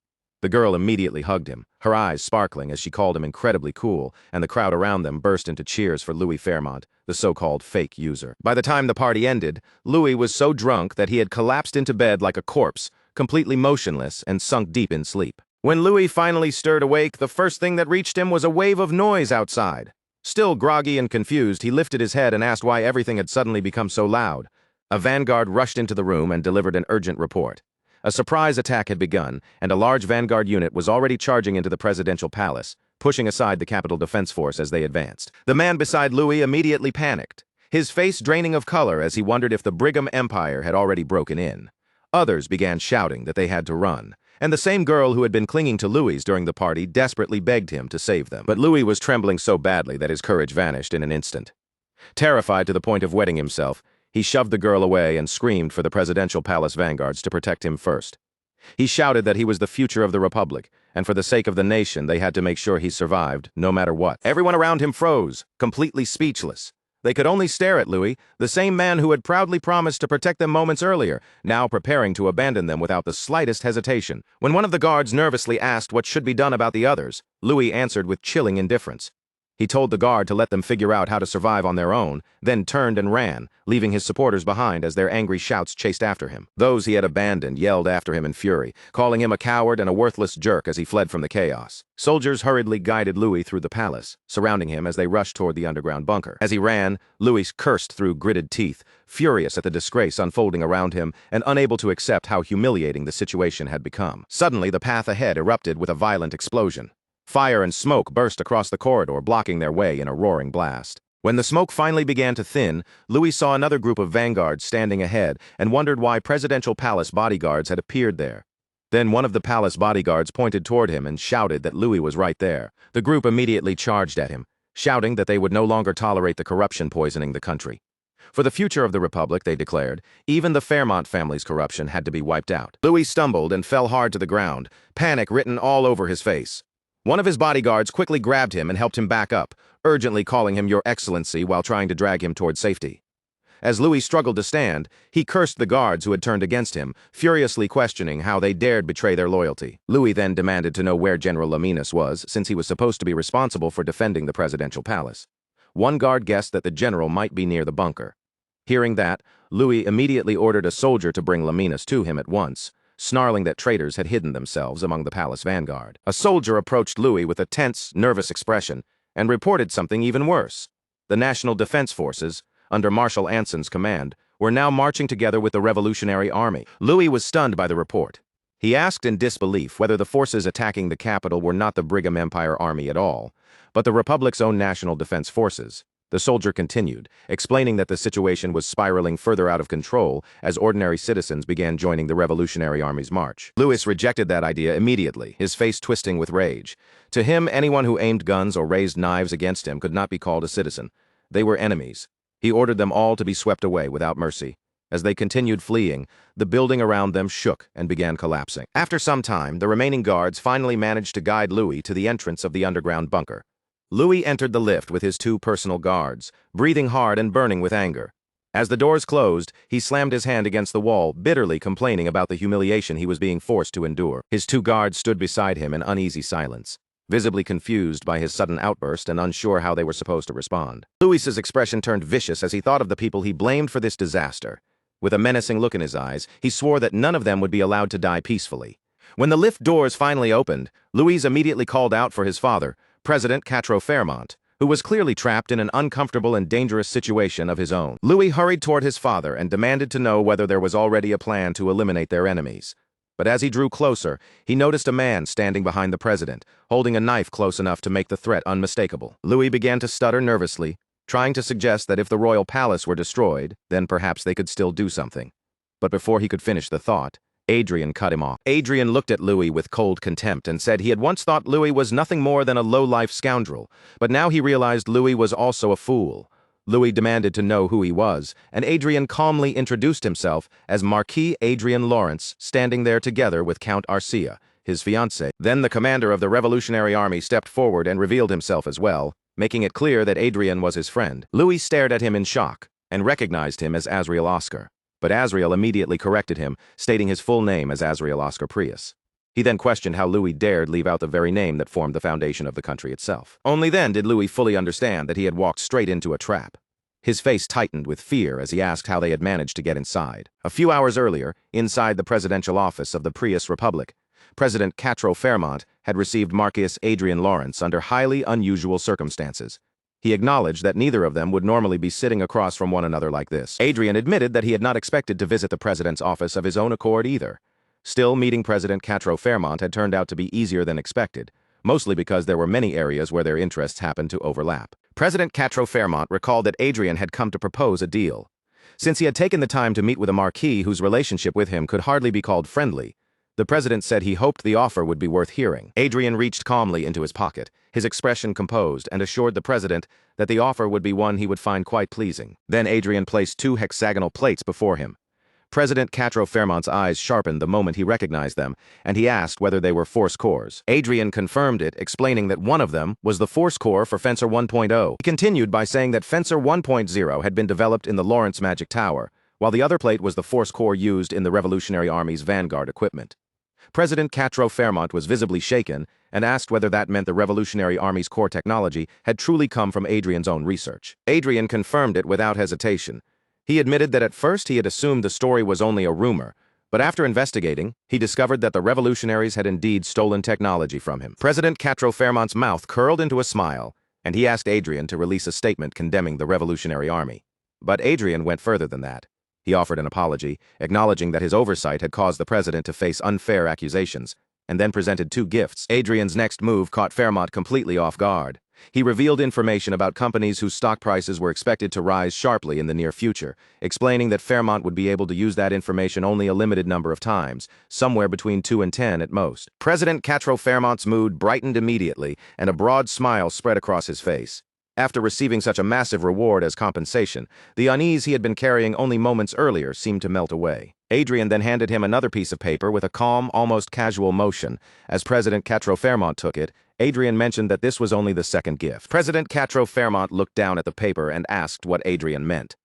The girl immediately hugged him, her eyes sparkling as she called him incredibly cool, and the crowd around them burst into cheers for Louis Fairmont, the so-called fake user. By the time the party ended, Louis was so drunk that he had collapsed into bed like a corpse, completely motionless and sunk deep in sleep. When Louis finally stirred awake, the first thing that reached him was a wave of noise outside. Still groggy and confused, he lifted his head and asked why everything had suddenly become so loud. A vanguard rushed into the room and delivered an urgent report. A surprise attack had begun, and a large vanguard unit was already charging into the presidential palace, pushing aside the Capitol Defense Force as they advanced. The man beside Louis immediately panicked. his face draining of color as he wondered if the Brigham Empire had already broken in. Others began shouting that they had to run, and the same girl who had been clinging to Louis during the party desperately begged him to save them. But Louis was trembling so badly that his courage vanished in an instant. Terrified to the point of wetting himself, he shoved the girl away and screamed for the presidential palace vanguards to protect him first. He shouted that he was the future of the Republic, and for the sake of the nation, they had to make sure he survived, no matter what. Everyone around him froze, completely speechless. They could only stare at Louis, the same man who had proudly promised to protect them moments earlier, now preparing to abandon them without the slightest hesitation. When one of the guards nervously asked what should be done about the others, Louis answered with chilling indifference. He told the guard to let them figure out how to survive on their own, then turned and ran, leaving his supporters behind as their angry shouts chased after him. Those he had abandoned yelled after him in fury, calling him a coward and a worthless jerk as he fled from the chaos. Soldiers hurriedly guided Louis through the palace, surrounding him as they rushed toward the underground bunker. As he ran, Louis cursed through gritted teeth, furious at the disgrace unfolding around him and unable to accept how humiliating the situation had become. Suddenly, the path ahead erupted with a violent explosion. Fire and smoke burst across the corridor, blocking their way in a roaring blast. When the smoke finally began to thin, Louis saw another group of vanguards standing ahead and wondered why presidential palace bodyguards had appeared there. Then one of the palace bodyguards pointed toward him and shouted that Louis was right there. The group immediately charged at him, shouting that they would no longer tolerate the corruption poisoning the country. For the future of the Republic, they declared, even the Fairmont family's corruption had to be wiped out. Louis stumbled and fell hard to the ground, panic written all over his face. One of his bodyguards quickly grabbed him and helped him back up, urgently calling him Your Excellency while trying to drag him toward safety. As Louis struggled to stand, he cursed the guards who had turned against him, furiously questioning how they dared betray their loyalty. Louis then demanded to know where General Laminas was, since he was supposed to be responsible for defending the presidential palace. One guard guessed that the general might be near the bunker. Hearing that, Louis immediately ordered a soldier to bring Laminas to him at once, snarling that traitors had hidden themselves among the palace vanguard. A soldier approached Louis with a tense, nervous expression and reported something even worse. The National Defense Forces, under Marshal Anson's command, were now marching together with the Revolutionary Army. Louis was stunned by the report. He asked in disbelief whether the forces attacking the capital were not the Brigham Empire Army at all, but the Republic's own National Defense Forces. The soldier continued, explaining that the situation was spiraling further out of control as ordinary citizens began joining the Revolutionary Army's march. Louis rejected that idea immediately, his face twisting with rage. To him, anyone who aimed guns or raised knives against him could not be called a citizen. They were enemies. He ordered them all to be swept away without mercy. As they continued fleeing, the building around them shook and began collapsing. After some time, the remaining guards finally managed to guide Louis to the entrance of the underground bunker. Louis entered the lift with his two personal guards, breathing hard and burning with anger. As the doors closed, he slammed his hand against the wall, bitterly complaining about the humiliation he was being forced to endure. His two guards stood beside him in uneasy silence, visibly confused by his sudden outburst and unsure how they were supposed to respond. Louis's expression turned vicious as he thought of the people he blamed for this disaster. With a menacing look in his eyes, he swore that none of them would be allowed to die peacefully. When the lift doors finally opened, Louis immediately called out for his father, President Quatreau Fairmont, who was clearly trapped in an uncomfortable and dangerous situation of his own. Louis hurried toward his father and demanded to know whether there was already a plan to eliminate their enemies. But as he drew closer, he noticed a man standing behind the president, holding a knife close enough to make the threat unmistakable. Louis began to stutter nervously, trying to suggest that if the royal palace were destroyed, then perhaps they could still do something. But before he could finish the thought, Adrien cut him off. Adrien looked at Louis with cold contempt and said he had once thought Louis was nothing more than a low-life scoundrel, but now he realized Louis was also a fool. Louis demanded to know who he was, and Adrien calmly introduced himself as Marquis Adrien Lawrence, standing there together with Count Arcia, his fiancée. Then the commander of the Revolutionary Army stepped forward and revealed himself as well, making it clear that Adrien was his friend. Louis stared at him in shock and recognized him as Azriel Oscar. But Azriel immediately corrected him, stating his full name as Azriel Oscar Prius. He then questioned how Louis dared leave out the very name that formed the foundation of the country itself. Only then did Louis fully understand that he had walked straight into a trap. His face tightened with fear as he asked how they had managed to get inside. A few hours earlier, inside the presidential office of the Prius Republic, President Quatreau Fairmont had received Marquis Adrien Lawrence under highly unusual circumstances. He acknowledged that neither of them would normally be sitting across from one another like this. Adrien admitted that he had not expected to visit the president's office of his own accord either. Still, meeting President Quatreau Fairmont had turned out to be easier than expected, mostly because there were many areas where their interests happened to overlap. President Quatreau Fairmont recalled that Adrien had come to propose a deal. Since he had taken the time to meet with a marquis whose relationship with him could hardly be called friendly, the president said he hoped the offer would be worth hearing. Adrien reached calmly into his pocket, his expression composed, and assured the president that the offer would be one he would find quite pleasing. Then Adrien placed 2 hexagonal plates before him. President Quatreau Fairmont's eyes sharpened the moment he recognized them, and he asked whether they were force cores. Adrien confirmed it, explaining that one of them was the force core for Fencer 1.0. He continued by saying that Fencer 1.0 had been developed in the Lawrence Magic Tower, while the other plate was the force core used in the Revolutionary Army's vanguard equipment. President Quatreau Fairmont was visibly shaken and asked whether that meant the Revolutionary Army's core technology had truly come from Adrien's own research. Adrien confirmed it without hesitation. He admitted that at first he had assumed the story was only a rumor, but after investigating, he discovered that the revolutionaries had indeed stolen technology from him. President Quatreau Fairmont's mouth curled into a smile, and he asked Adrien to release a statement condemning the Revolutionary Army. But Adrien went further than that. He offered an apology, acknowledging that his oversight had caused the president to face unfair accusations, and then presented 2 gifts. Adrien's next move caught Fairmont completely off guard. He revealed information about companies whose stock prices were expected to rise sharply in the near future, explaining that Fairmont would be able to use that information only a limited number of times, somewhere between 2 and 10 at most. President Quatreau Fairmont's mood brightened immediately, and a broad smile spread across his face. After receiving such a massive reward as compensation, the unease he had been carrying only moments earlier seemed to melt away. Adrien then handed him another piece of paper with a calm, almost casual motion. As President Quatreau Fairmont took it, Adrien mentioned that this was only the second gift. President Quatreau Fairmont looked down at the paper and asked what Adrien meant.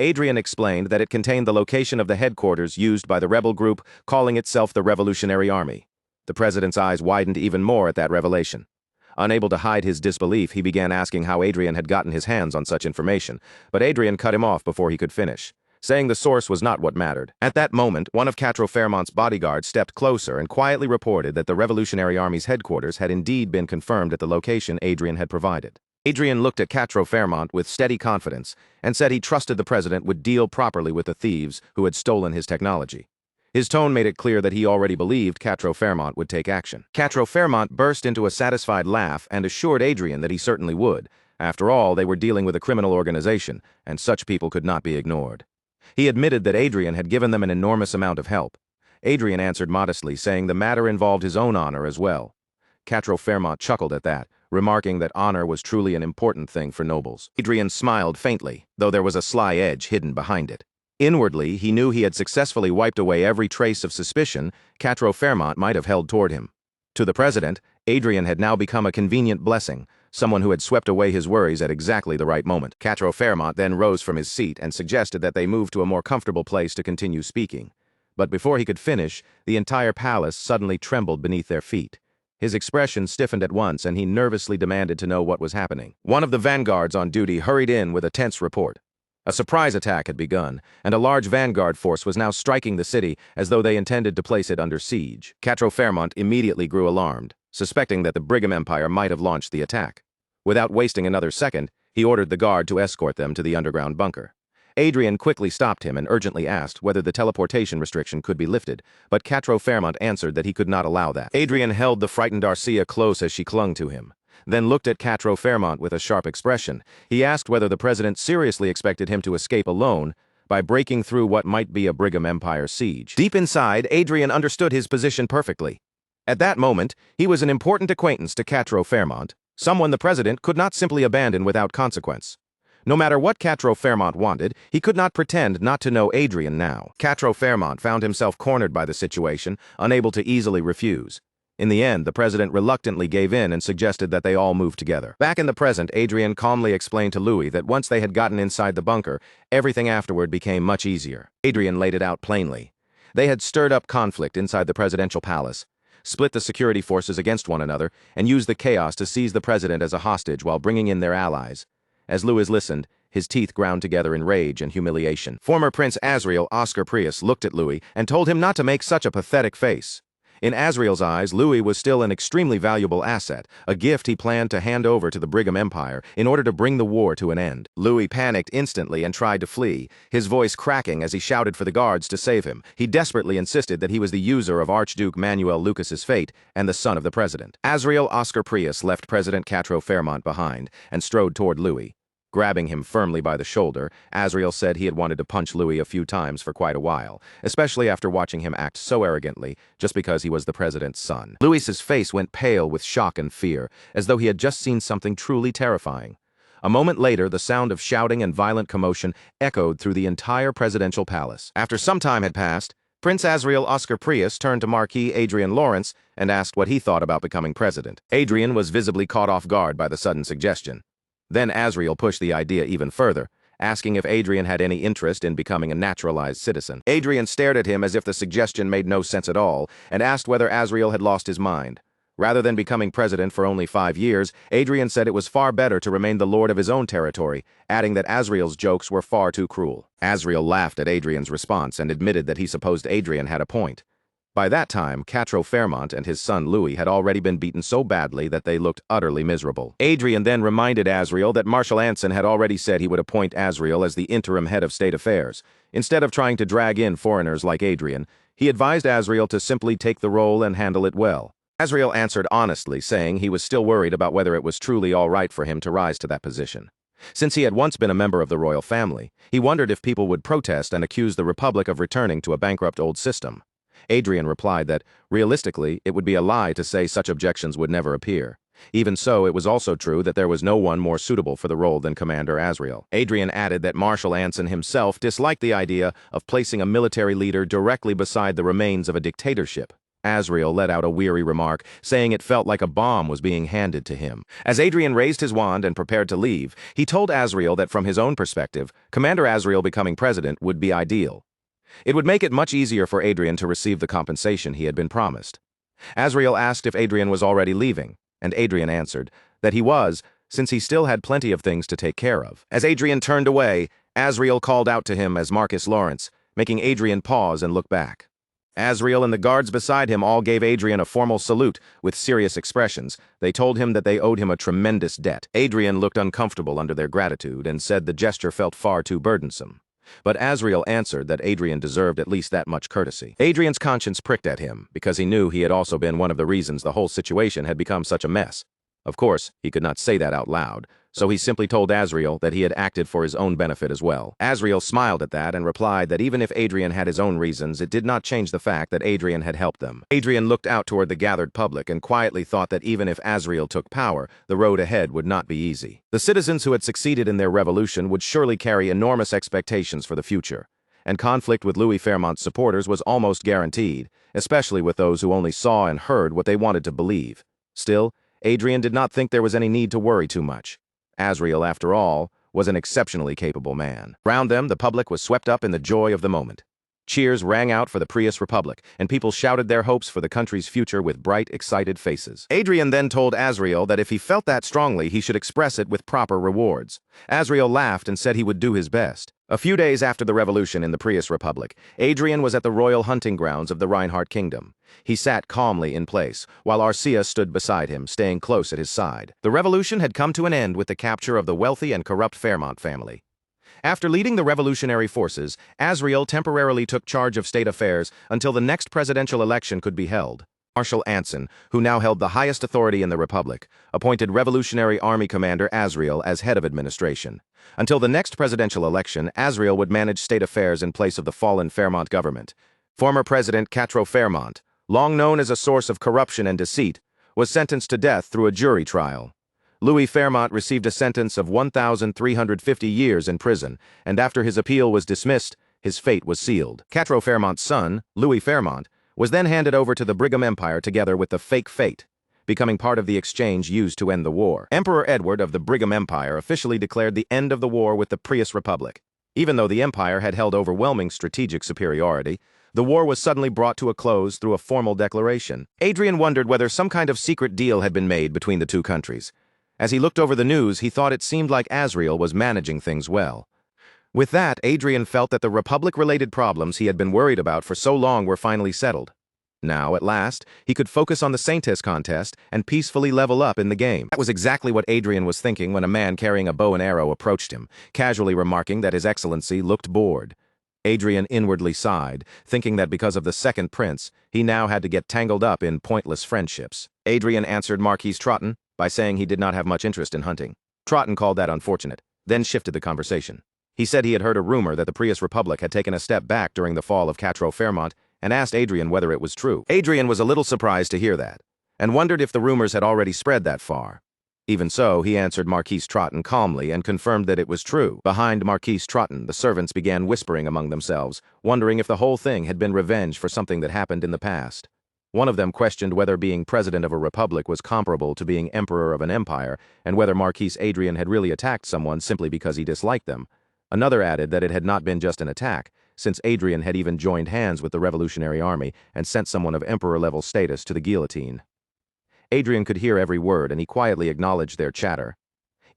Adrien explained that it contained the location of the headquarters used by the rebel group calling itself the Revolutionary Army. The president's eyes widened even more at that revelation. Unable to hide his disbelief, he began asking how Adrien had gotten his hands on such information, but Adrien cut him off before he could finish, saying the source was not what mattered. At that moment, one of Quatreau Fairmont's bodyguards stepped closer and quietly reported that the Revolutionary Army's headquarters had indeed been confirmed at the location Adrien had provided. Adrien looked at Quatreau Fairmont with steady confidence and said he trusted the president would deal properly with the thieves who had stolen his technology. His tone made it clear that he already believed Quatreau Fairmont would take action. Quatreau Fairmont burst into a satisfied laugh and assured Adrien that he certainly would. After all, they were dealing with a criminal organization, and such people could not be ignored. He admitted that Adrien had given them an enormous amount of help. Adrien answered modestly, saying the matter involved his own honor as well. Quatreau Fairmont chuckled at that, remarking that honor was truly an important thing for nobles. Adrien smiled faintly, though there was a sly edge hidden behind it. Inwardly, he knew he had successfully wiped away every trace of suspicion Quatreau Fairmont might have held toward him. To the president, Adrien had now become a convenient blessing, someone who had swept away his worries at exactly the right moment. Quatreau Fairmont then rose from his seat and suggested that they move to a more comfortable place to continue speaking. But before he could finish, the entire palace suddenly trembled beneath their feet. His expression stiffened at once, and he nervously demanded to know what was happening. One of the vanguards on duty hurried in with a tense report. A surprise attack had begun, and a large vanguard force was now striking the city as though they intended to place it under siege. Quatreau Fairmont immediately grew alarmed, suspecting that the Brigham Empire might have launched the attack. Without wasting another second, he ordered the guard to escort them to the underground bunker. Adrien quickly stopped him and urgently asked whether the teleportation restriction could be lifted, but Quatreau Fairmont answered that he could not allow that. Adrien held the frightened Arcia close as she clung to him, then looked at Quatreau Fairmont with a sharp expression. He asked whether the president seriously expected him to escape alone by breaking through what might be a Brigham Empire siege. Deep inside, Adrien understood his position perfectly. At that moment, he was an important acquaintance to Quatreau Fairmont, someone the president could not simply abandon without consequence. No matter what Quatreau Fairmont wanted, he could not pretend not to know Adrien now. Quatreau Fairmont found himself cornered by the situation, unable to easily refuse. In the end, the president reluctantly gave in and suggested that they all move together. Back in the present, Adrien calmly explained to Louis that once they had gotten inside the bunker, everything afterward became much easier. Adrien laid it out plainly. They had stirred up conflict inside the presidential palace, split the security forces against one another, and used the chaos to seize the president as a hostage while bringing in their allies. As Louis listened, his teeth ground together in rage and humiliation. Former Prince Azrael Oscar Prius looked at Louis and told him not to make such a pathetic face. In Asriel's eyes, Louis was still an extremely valuable asset, a gift he planned to hand over to the Brigham Empire in order to bring the war to an end. Louis panicked instantly and tried to flee, his voice cracking as he shouted for the guards to save him. He desperately insisted that he was the user of Archduke Manuel Lucas's fate and the son of the president. Asriel Oscar Prius left President Catro Fairmont behind and strode toward Louis. Grabbing him firmly by the shoulder, Asriel said he had wanted to punch Louis a few times for quite a while, especially after watching him act so arrogantly just because he was the president's son. Louis's face went pale with shock and fear, as though he had just seen something truly terrifying. A moment later, the sound of shouting and violent commotion echoed through the entire presidential palace. After some time had passed, Prince Asriel Oscar Prius turned to Marquis Adrien Lawrence and asked what he thought about becoming president. Adrien was visibly caught off guard by the sudden suggestion. Then Asriel pushed the idea even further, asking if Adrien had any interest in becoming a naturalized citizen. Adrien stared at him as if the suggestion made no sense at all, and asked whether Asriel had lost his mind. Rather than becoming president for only 5 years, Adrien said it was far better to remain the lord of his own territory, adding that Asriel's jokes were far too cruel. Asriel laughed at Adrien's response and admitted that he supposed Adrien had a point. By that time, Catro Fairmont and his son Louis had already been beaten so badly that they looked utterly miserable. Adrien then reminded Asriel that Marshal Anson had already said he would appoint Asriel as the interim head of state affairs. Instead of trying to drag in foreigners like Adrien, he advised Asriel to simply take the role and handle it well. Asriel answered honestly, saying he was still worried about whether it was truly all right for him to rise to that position. Since he had once been a member of the royal family, he wondered if people would protest and accuse the Republic of returning to a bankrupt old system. Adrien replied that, realistically, it would be a lie to say such objections would never appear. Even so, it was also true that there was no one more suitable for the role than Commander Asriel. Adrien added that Marshal Anson himself disliked the idea of placing a military leader directly beside the remains of a dictatorship. Asriel let out a weary remark, saying it felt like a bomb was being handed to him. As Adrien raised his wand and prepared to leave, he told Asriel that from his own perspective, Commander Asriel becoming president would be ideal. It would make it much easier for Adrien to receive the compensation he had been promised. Asriel asked if Adrien was already leaving, and Adrien answered that he was, since he still had plenty of things to take care of. As Adrien turned away, Asriel called out to him as Marcus Lawrence, making Adrien pause and look back. Asriel and the guards beside him all gave Adrien a formal salute with serious expressions. They told him that they owed him a tremendous debt. Adrien looked uncomfortable under their gratitude and said the gesture felt far too burdensome. But Asriel answered that Adrien deserved at least that much courtesy. Adrien's conscience pricked at him, because he knew he had also been one of the reasons the whole situation had become such a mess. Of course, he could not say that out loud, so he simply told Asriel that he had acted for his own benefit as well. Asriel smiled at that and replied that even if Adrien had his own reasons, it did not change the fact that Adrien had helped them. Adrien looked out toward the gathered public and quietly thought that even if Asriel took power, the road ahead would not be easy. The citizens who had succeeded in their revolution would surely carry enormous expectations for the future, and conflict with Louis Fairmont's supporters was almost guaranteed, especially with those who only saw and heard what they wanted to believe. Still, Adrien did not think there was any need to worry too much. Asriel, after all, was an exceptionally capable man. Round them, the public was swept up in the joy of the moment. Cheers rang out for the Prius Republic, and people shouted their hopes for the country's future with bright, excited faces. Adrien then told Asriel that if he felt that strongly, he should express it with proper rewards. Asriel laughed and said he would do his best. A few days after the revolution in the Prius Republic, Adrien was at the royal hunting grounds of the Reinhardt Kingdom. He sat calmly in place, while Arcia stood beside him, staying close at his side. The revolution had come to an end with the capture of the wealthy and corrupt Fairmont family. After leading the revolutionary forces, Asriel temporarily took charge of state affairs until the next presidential election could be held. Marshal Anson, who now held the highest authority in the Republic, appointed Revolutionary Army Commander Asriel as head of administration. Until the next presidential election, Asriel would manage state affairs in place of the fallen Fairmont government. Former President Catro Fairmont, long known as a source of corruption and deceit, was sentenced to death through a jury trial. Louis Fairmont received a sentence of 1,350 years in prison, and after his appeal was dismissed, his fate was sealed. Catro Fairmont's son, Louis Fairmont, was then handed over to the Brigham Empire together with the fake fate, becoming part of the exchange used to end the war. Emperor Edward of the Brigham Empire officially declared the end of the war with the Prius Republic. Even though the empire had held overwhelming strategic superiority, the war was suddenly brought to a close through a formal declaration. Adrien wondered whether some kind of secret deal had been made between the two countries. As he looked over the news, he thought it seemed like Asriel was managing things well. With that, Adrien felt that the Republic-related problems he had been worried about for so long were finally settled. Now, at last, he could focus on the Saintess contest and peacefully level up in the game. That was exactly what Adrien was thinking when a man carrying a bow and arrow approached him, casually remarking that His Excellency looked bored. Adrien inwardly sighed, thinking that because of the second prince, he now had to get tangled up in pointless friendships. Adrien answered Marquis Trotton by saying he did not have much interest in hunting. Trotton called that unfortunate, then shifted the conversation. He said he had heard a rumor that the Prius Republic had taken a step back during the fall of Quatre Fairmont and asked Adrien whether it was true. Adrien was a little surprised to hear that, and wondered if the rumors had already spread that far. Even so, he answered Marquis Trotton calmly and confirmed that it was true. Behind Marquis Trotton, the servants began whispering among themselves, wondering if the whole thing had been revenge for something that happened in the past. One of them questioned whether being president of a republic was comparable to being emperor of an empire, and whether Marquis Adrien had really attacked someone simply because he disliked them. Another added that it had not been just an attack, since Adrien had even joined hands with the Revolutionary Army and sent someone of emperor-level status to the guillotine. Adrien could hear every word, and he quietly acknowledged their chatter.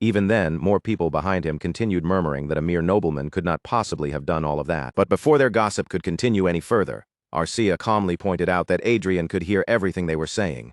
Even then, more people behind him continued murmuring that a mere nobleman could not possibly have done all of that. But before their gossip could continue any further, Arcia calmly pointed out that Adrien could hear everything they were saying.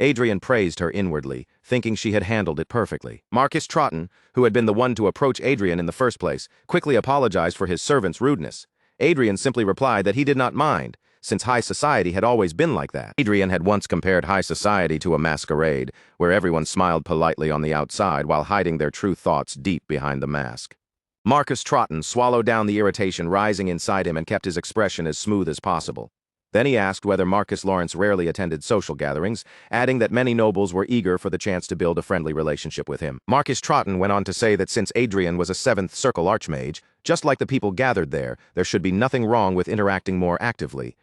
Adrien praised her inwardly, thinking she had handled it perfectly. Marquis Trotton, who had been the one to approach Adrien in the first place, quickly apologized for his servant's rudeness. Adrien simply replied that he did not mind, since high society had always been like that. Adrien had once compared high society to a masquerade, where everyone smiled politely on the outside while hiding their true thoughts deep behind the mask. Marquis Trotton swallowed down the irritation rising inside him and kept his expression as smooth as possible. Then he asked whether Marcus Lawrence rarely attended social gatherings, adding that many nobles were eager for the chance to build a friendly relationship with him. Marquis Trotton went on to say that since Adrien was a 7th Circle Archmage, just like the people gathered there should be nothing wrong with interacting more actively.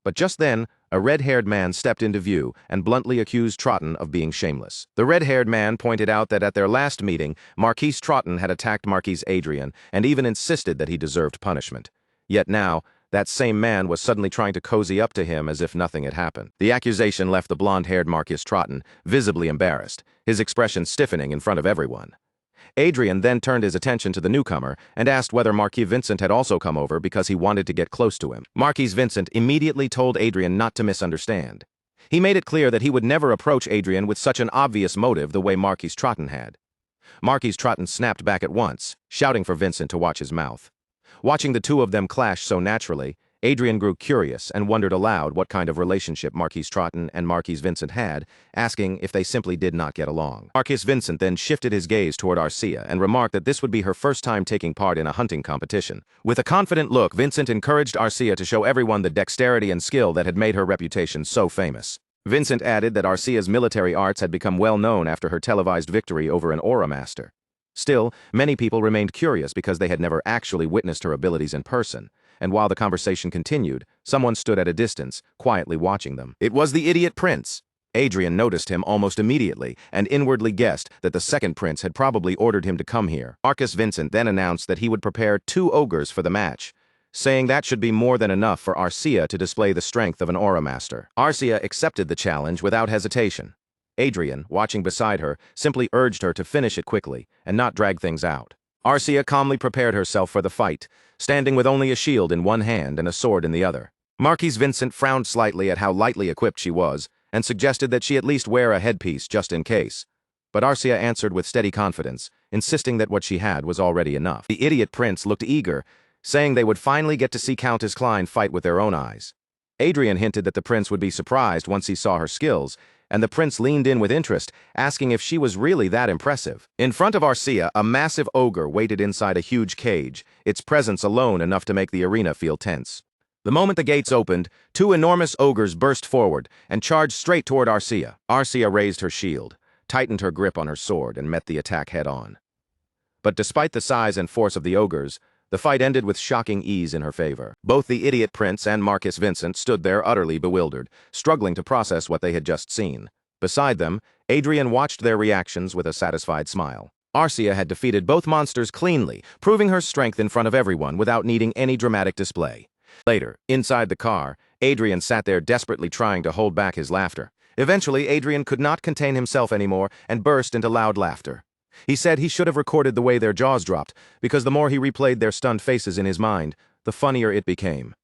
But just then, a red-haired man stepped into view and bluntly accused Trotton of being shameless. The red-haired man pointed out that at their last meeting, Marquis Trotton had attacked Marquis Adrien and even insisted that he deserved punishment. Yet now, that same man was suddenly trying to cozy up to him as if nothing had happened. The accusation left the blonde-haired Marquis Trotton visibly embarrassed, his expression stiffening in front of everyone. Adrien then turned his attention to the newcomer and asked whether Marquis Vincent had also come over because he wanted to get close to him. Marquis Vincent immediately told Adrien not to misunderstand. He made it clear that he would never approach Adrien with such an obvious motive the way Marquis Trotton had. Marquis Trotton snapped back at once, shouting for Vincent to watch his mouth. Watching the two of them clash so naturally, Adrien grew curious and wondered aloud what kind of relationship Marquis Trotton and Marquis Vincent had, asking if they simply did not get along. Marquis Vincent then shifted his gaze toward Arcia and remarked that this would be her first time taking part in a hunting competition. With a confident look, Vincent encouraged Arcia to show everyone the dexterity and skill that had made her reputation so famous. Vincent added that Arcia's military arts had become well known after her televised victory over an aura master. Still, many people remained curious because they had never actually witnessed her abilities in person, and while the conversation continued, someone stood at a distance, quietly watching them. It was the idiot prince. Adrien noticed him almost immediately, and inwardly guessed that the second prince had probably ordered him to come here. Marquis Vincent then announced that he would prepare 2 ogres for the match, saying that should be more than enough for Arcia to display the strength of an aura master. Arcia accepted the challenge without hesitation. Adrien, watching beside her, simply urged her to finish it quickly and not drag things out. Arcia calmly prepared herself for the fight, standing with only a shield in one hand and a sword in the other. Marquis Vincent frowned slightly at how lightly equipped she was and suggested that she at least wear a headpiece just in case. But Arcia answered with steady confidence, insisting that what she had was already enough. The idiot prince looked eager, saying they would finally get to see Countess Klein fight with their own eyes. Adrien hinted that the prince would be surprised once he saw her skills, and the prince leaned in with interest, asking if she was really that impressive. In front of Arcia, a massive ogre waited inside a huge cage, its presence alone enough to make the arena feel tense. The moment the gates opened, 2 enormous ogres burst forward and charged straight toward Arcia. Arcia raised her shield, tightened her grip on her sword, and met the attack head-on. But despite the size and force of the ogres, the fight ended with shocking ease in her favor. Both the idiot prince and Marquis Vincent stood there utterly bewildered, struggling to process what they had just seen. Beside them, Adrien watched their reactions with a satisfied smile. Arcia had defeated both monsters cleanly, proving her strength in front of everyone without needing any dramatic display. Later, inside the car, Adrien sat there desperately trying to hold back his laughter. Eventually, Adrien could not contain himself anymore and burst into loud laughter. He said he should have recorded the way their jaws dropped, because the more he replayed their stunned faces in his mind, the funnier it became.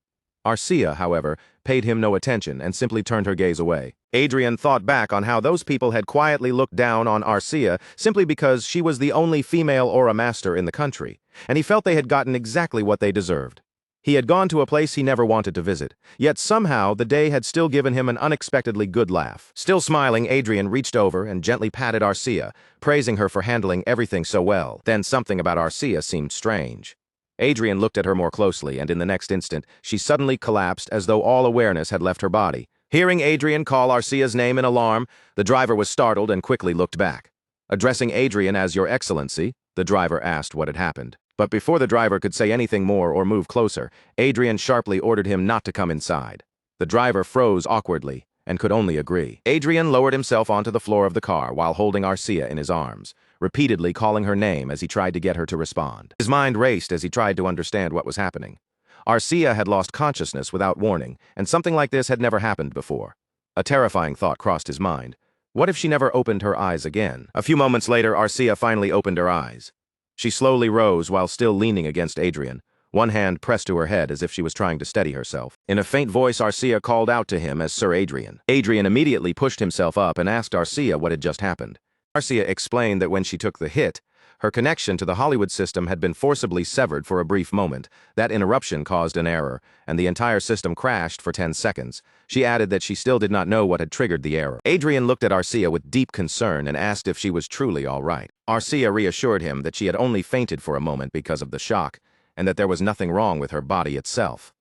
Arcia, however, paid him no attention and simply turned her gaze away. Adrien thought back on how those people had quietly looked down on Arcia simply because she was the only female aura master in the country, and he felt they had gotten exactly what they deserved. He had gone to a place he never wanted to visit, yet somehow the day had still given him an unexpectedly good laugh. Still smiling, Adrien reached over and gently patted Arcia, praising her for handling everything so well. Then something about Arcia seemed strange. Adrien looked at her more closely, and in the next instant, she suddenly collapsed as though all awareness had left her body. Hearing Adrien call Arcia's name in alarm, the driver was startled and quickly looked back. Addressing Adrien as Your Excellency, the driver asked what had happened. But before the driver could say anything more or move closer, Adrien sharply ordered him not to come inside. The driver froze awkwardly and could only agree. Adrien lowered himself onto the floor of the car while holding Arcia in his arms, repeatedly calling her name as he tried to get her to respond. His mind raced as he tried to understand what was happening. Arcia had lost consciousness without warning, and something like this had never happened before. A terrifying thought crossed his mind. What if she never opened her eyes again? A few moments later, Arcia finally opened her eyes. She slowly rose while still leaning against Adrien, one hand pressed to her head as if she was trying to steady herself. In a faint voice, Arcia called out to him as Sir Adrien. Adrien immediately pushed himself up and asked Arcia what had just happened. Arcia explained that when she took the hit, her connection to the Hollywood system had been forcibly severed for a brief moment. That interruption caused an error, and the entire system crashed for 10 seconds. She added that she still did not know what had triggered the error. Adrien looked at Arcia with deep concern and asked if she was truly all right. Arcia reassured him that she had only fainted for a moment because of the shock, and that there was nothing wrong with her body itself.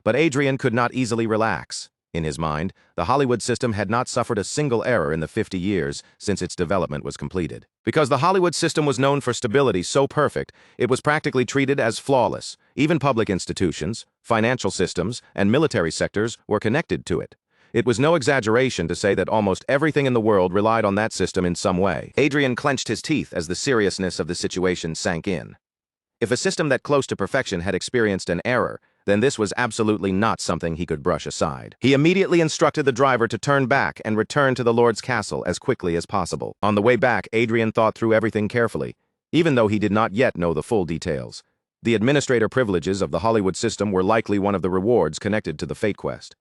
But Adrien could not easily relax. In his mind, the Hollywood system had not suffered a single error in the 50 years since its development was completed. Because the Hollywood system was known for stability so perfect, it was practically treated as flawless. Even public institutions, financial systems, and military sectors were connected to it. It was no exaggeration to say that almost everything in the world relied on that system in some way. Adrien clenched his teeth as the seriousness of the situation sank in. If a system that close to perfection had experienced an error, then this was absolutely not something he could brush aside. He immediately instructed the driver to turn back and return to the Lord's castle as quickly as possible. On the way back, Adrien thought through everything carefully, even though he did not yet know the full details. The administrator privileges of the Hollywood system were likely one of the rewards connected to the Fate Quest.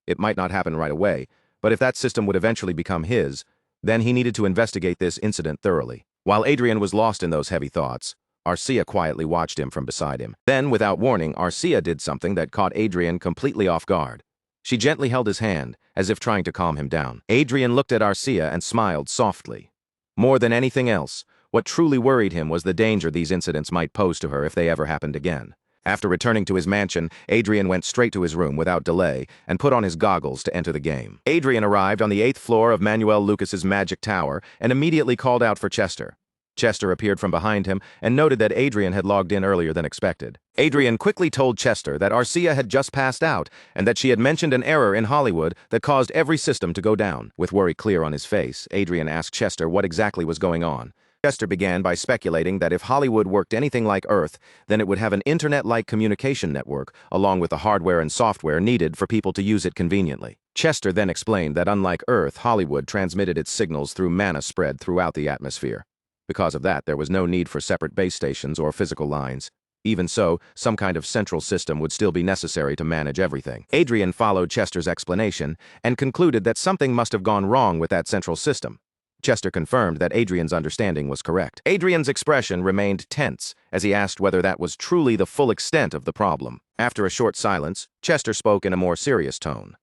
It might not happen right away, but if that system would eventually become his, then he needed to investigate this incident thoroughly. While Adrien was lost in those heavy thoughts, Arcia quietly watched him from beside him. Then, without warning, Arcia did something that caught Adrien completely off guard. She gently held his hand, as if trying to calm him down. Adrien looked at Arcia and smiled softly. More than anything else, what truly worried him was the danger these incidents might pose to her if they ever happened again. After returning to his mansion, Adrien went straight to his room without delay and put on his goggles to enter the game. Adrien arrived on the 8th floor of Manuel Lucas's magic tower and immediately called out for Chester. Chester appeared from behind him and noted that Adrien had logged in earlier than expected. Adrien quickly told Chester that Arcia had just passed out and that she had mentioned an error in Hollywood that caused every system to go down. With worry clear on his face, Adrien asked Chester what exactly was going on. Chester began by speculating that if Hollywood worked anything like Earth, then it would have an internet-like communication network, along with the hardware and software needed for people to use it conveniently. Chester then explained that unlike Earth, Hollywood transmitted its signals through mana spread throughout the atmosphere. Because of that, there was no need for separate base stations or physical lines. Even so, some kind of central system would still be necessary to manage everything. Adrien followed Chester's explanation and concluded that something must have gone wrong with that central system. Chester confirmed that Adrien's understanding was correct. Adrien's expression remained tense as he asked whether that was truly the full extent of the problem. After a short silence, Chester spoke in a more serious tone.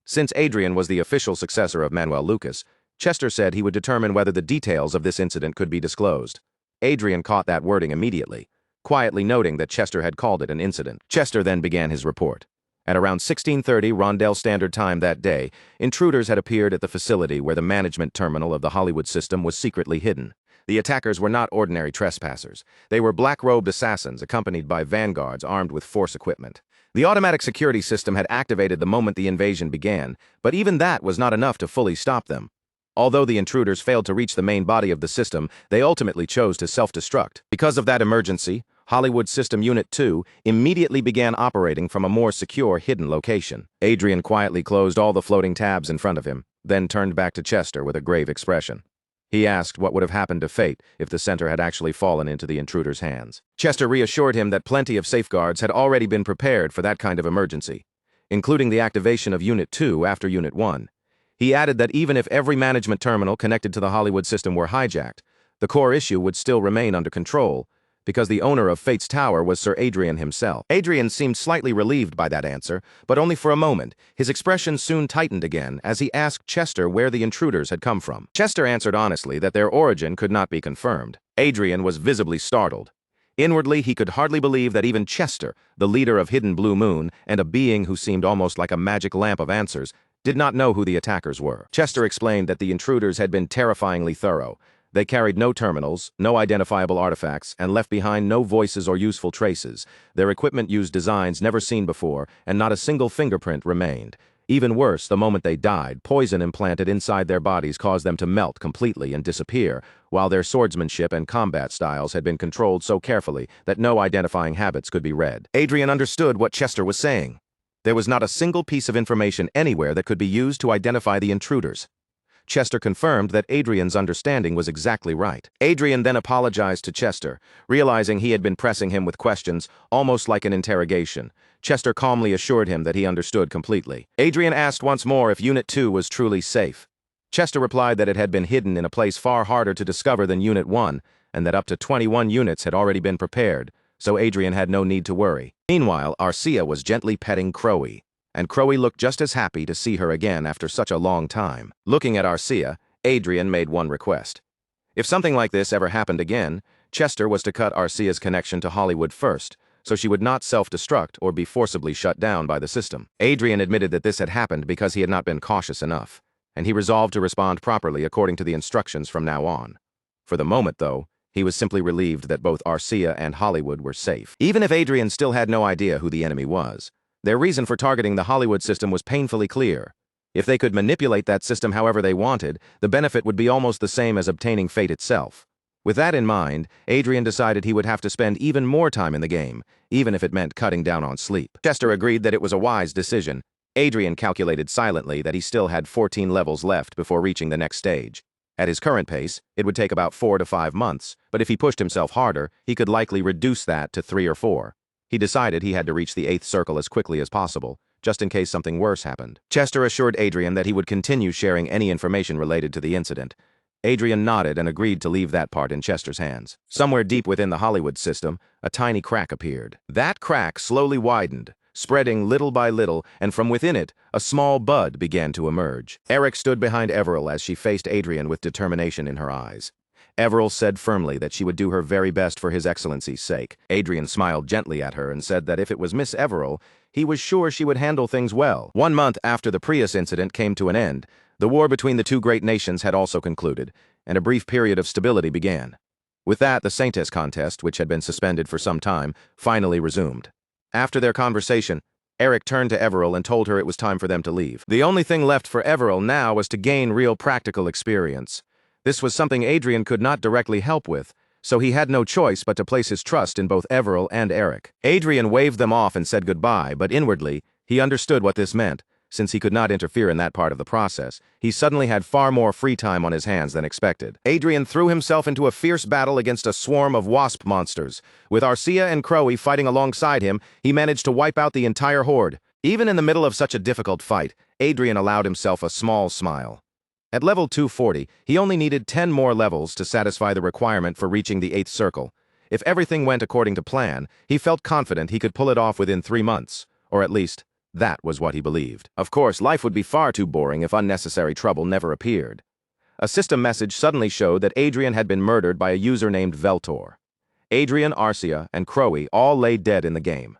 Since Adrien was the official successor of Manuel Lucas, Chester said he would determine whether the details of this incident could be disclosed. Adrien caught that wording immediately, quietly noting that Chester had called it an incident. Chester then began his report. At around 16:30 Rondell Standard Time that day, intruders had appeared at the facility where the management terminal of the Hollywood system was secretly hidden. The attackers were not ordinary trespassers. They were black-robed assassins accompanied by vanguards armed with force equipment. The automatic security system had activated the moment the invasion began, but even that was not enough to fully stop them. Although the intruders failed to reach the main body of the system, they ultimately chose to self-destruct. Because of that emergency, Hollywood System Unit 2 immediately began operating from a more secure hidden location. Adrien quietly closed all the floating tabs in front of him, then turned back to Chester with a grave expression. He asked what would have happened to Fate if the center had actually fallen into the intruders' hands. Chester reassured him that plenty of safeguards had already been prepared for that kind of emergency. including the activation of Unit 2 after Unit 1. He added that even if every management terminal connected to the Hollywood system were hijacked, the core issue would still remain under control, because the owner of Fate's Tower was Sir Adrien himself. Adrien seemed slightly relieved by that answer, but only for a moment. His expression soon tightened again as he asked Chester where the intruders had come from. Chester answered honestly that their origin could not be confirmed. Adrien was visibly startled. Inwardly, he could hardly believe that even Chester, the leader of Hidden Blue Moon and a being who seemed almost like a magic lamp of answers, did not know who the attackers were. Chester explained that the intruders had been terrifyingly thorough. They carried no terminals, no identifiable artifacts, and left behind no voices or useful traces. Their equipment used designs never seen before, and not a single fingerprint remained. Even worse, the moment they died, poison implanted inside their bodies caused them to melt completely and disappear, while their swordsmanship and combat styles had been controlled so carefully that no identifying habits could be read. Adrien understood what Chester was saying. There was not a single piece of information anywhere that could be used to identify the intruders. Chester confirmed that Adrien's understanding was exactly right. Adrien then apologized to Chester, realizing he had been pressing him with questions, almost like an interrogation. Chester calmly assured him that he understood completely. Adrien asked once more if Unit 2 was truly safe. Chester replied that it had been hidden in a place far harder to discover than Unit 1, and that up to 21 units had already been prepared, so Adrien had no need to worry. Meanwhile, Arcia was gently petting Crowy, and Crowy looked just as happy to see her again after such a long time. Looking at Arcia, Adrien made one request. If something like this ever happened again, Chester was to cut Arcia's connection to Hollywood first, so she would not self-destruct or be forcibly shut down by the system. Adrien admitted that this had happened because he had not been cautious enough, and he resolved to respond properly according to the instructions from now on. For the moment, though, he was simply relieved that both Arcia and Hollywood were safe. Even if Adrien still had no idea who the enemy was, their reason for targeting the Hollywood system was painfully clear. If they could manipulate that system however they wanted, the benefit would be almost the same as obtaining fate itself. With that in mind, Adrien decided he would have to spend even more time in the game, even if it meant cutting down on sleep. Chester agreed that it was a wise decision. Adrien calculated silently that he still had 14 levels left before reaching the next stage. At his current pace, it would take about 4 to 5 months, but if he pushed himself harder, he could likely reduce that to 3 or 4. He decided he had to reach the 8th circle as quickly as possible, just in case something worse happened. Chester assured Adrien that he would continue sharing any information related to the incident. Adrien nodded and agreed to leave that part in Chester's hands. Somewhere deep within the Hollywood system, a tiny crack appeared. That crack slowly widened, spreading little by little, and from within it, a small bud began to emerge. Eric stood behind Everil as she faced Adrien with determination in her eyes. Everil said firmly that she would do her very best for His Excellency's sake. Adrien smiled gently at her and said that if it was Miss Everil, he was sure she would handle things well. 1 month after the Prius incident came to an end, the war between the two great nations had also concluded, and a brief period of stability began. With that, the Saintess contest, which had been suspended for some time, finally resumed. After their conversation, Eric turned to Everil and told her it was time for them to leave. The only thing left for Everil now was to gain real practical experience. This was something Adrien could not directly help with, so he had no choice but to place his trust in both Everil and Eric. Adrien waved them off and said goodbye, but inwardly, he understood what this meant. Since he could not interfere in that part of the process, he suddenly had far more free time on his hands than expected. Adrien threw himself into a fierce battle against a swarm of wasp monsters. With Arcia and Crowy fighting alongside him, he managed to wipe out the entire horde. Even in the middle of such a difficult fight, Adrien allowed himself a small smile. At level 240, he only needed 10 more levels to satisfy the requirement for reaching the 8th circle. If everything went according to plan, he felt confident he could pull it off within 3 months, or at least, that was what he believed. Of course, life would be far too boring if unnecessary trouble never appeared. A system message suddenly showed that Adrien had been murdered by a user named Veltor. Adrien, Arcia, and Crowy all lay dead in the game.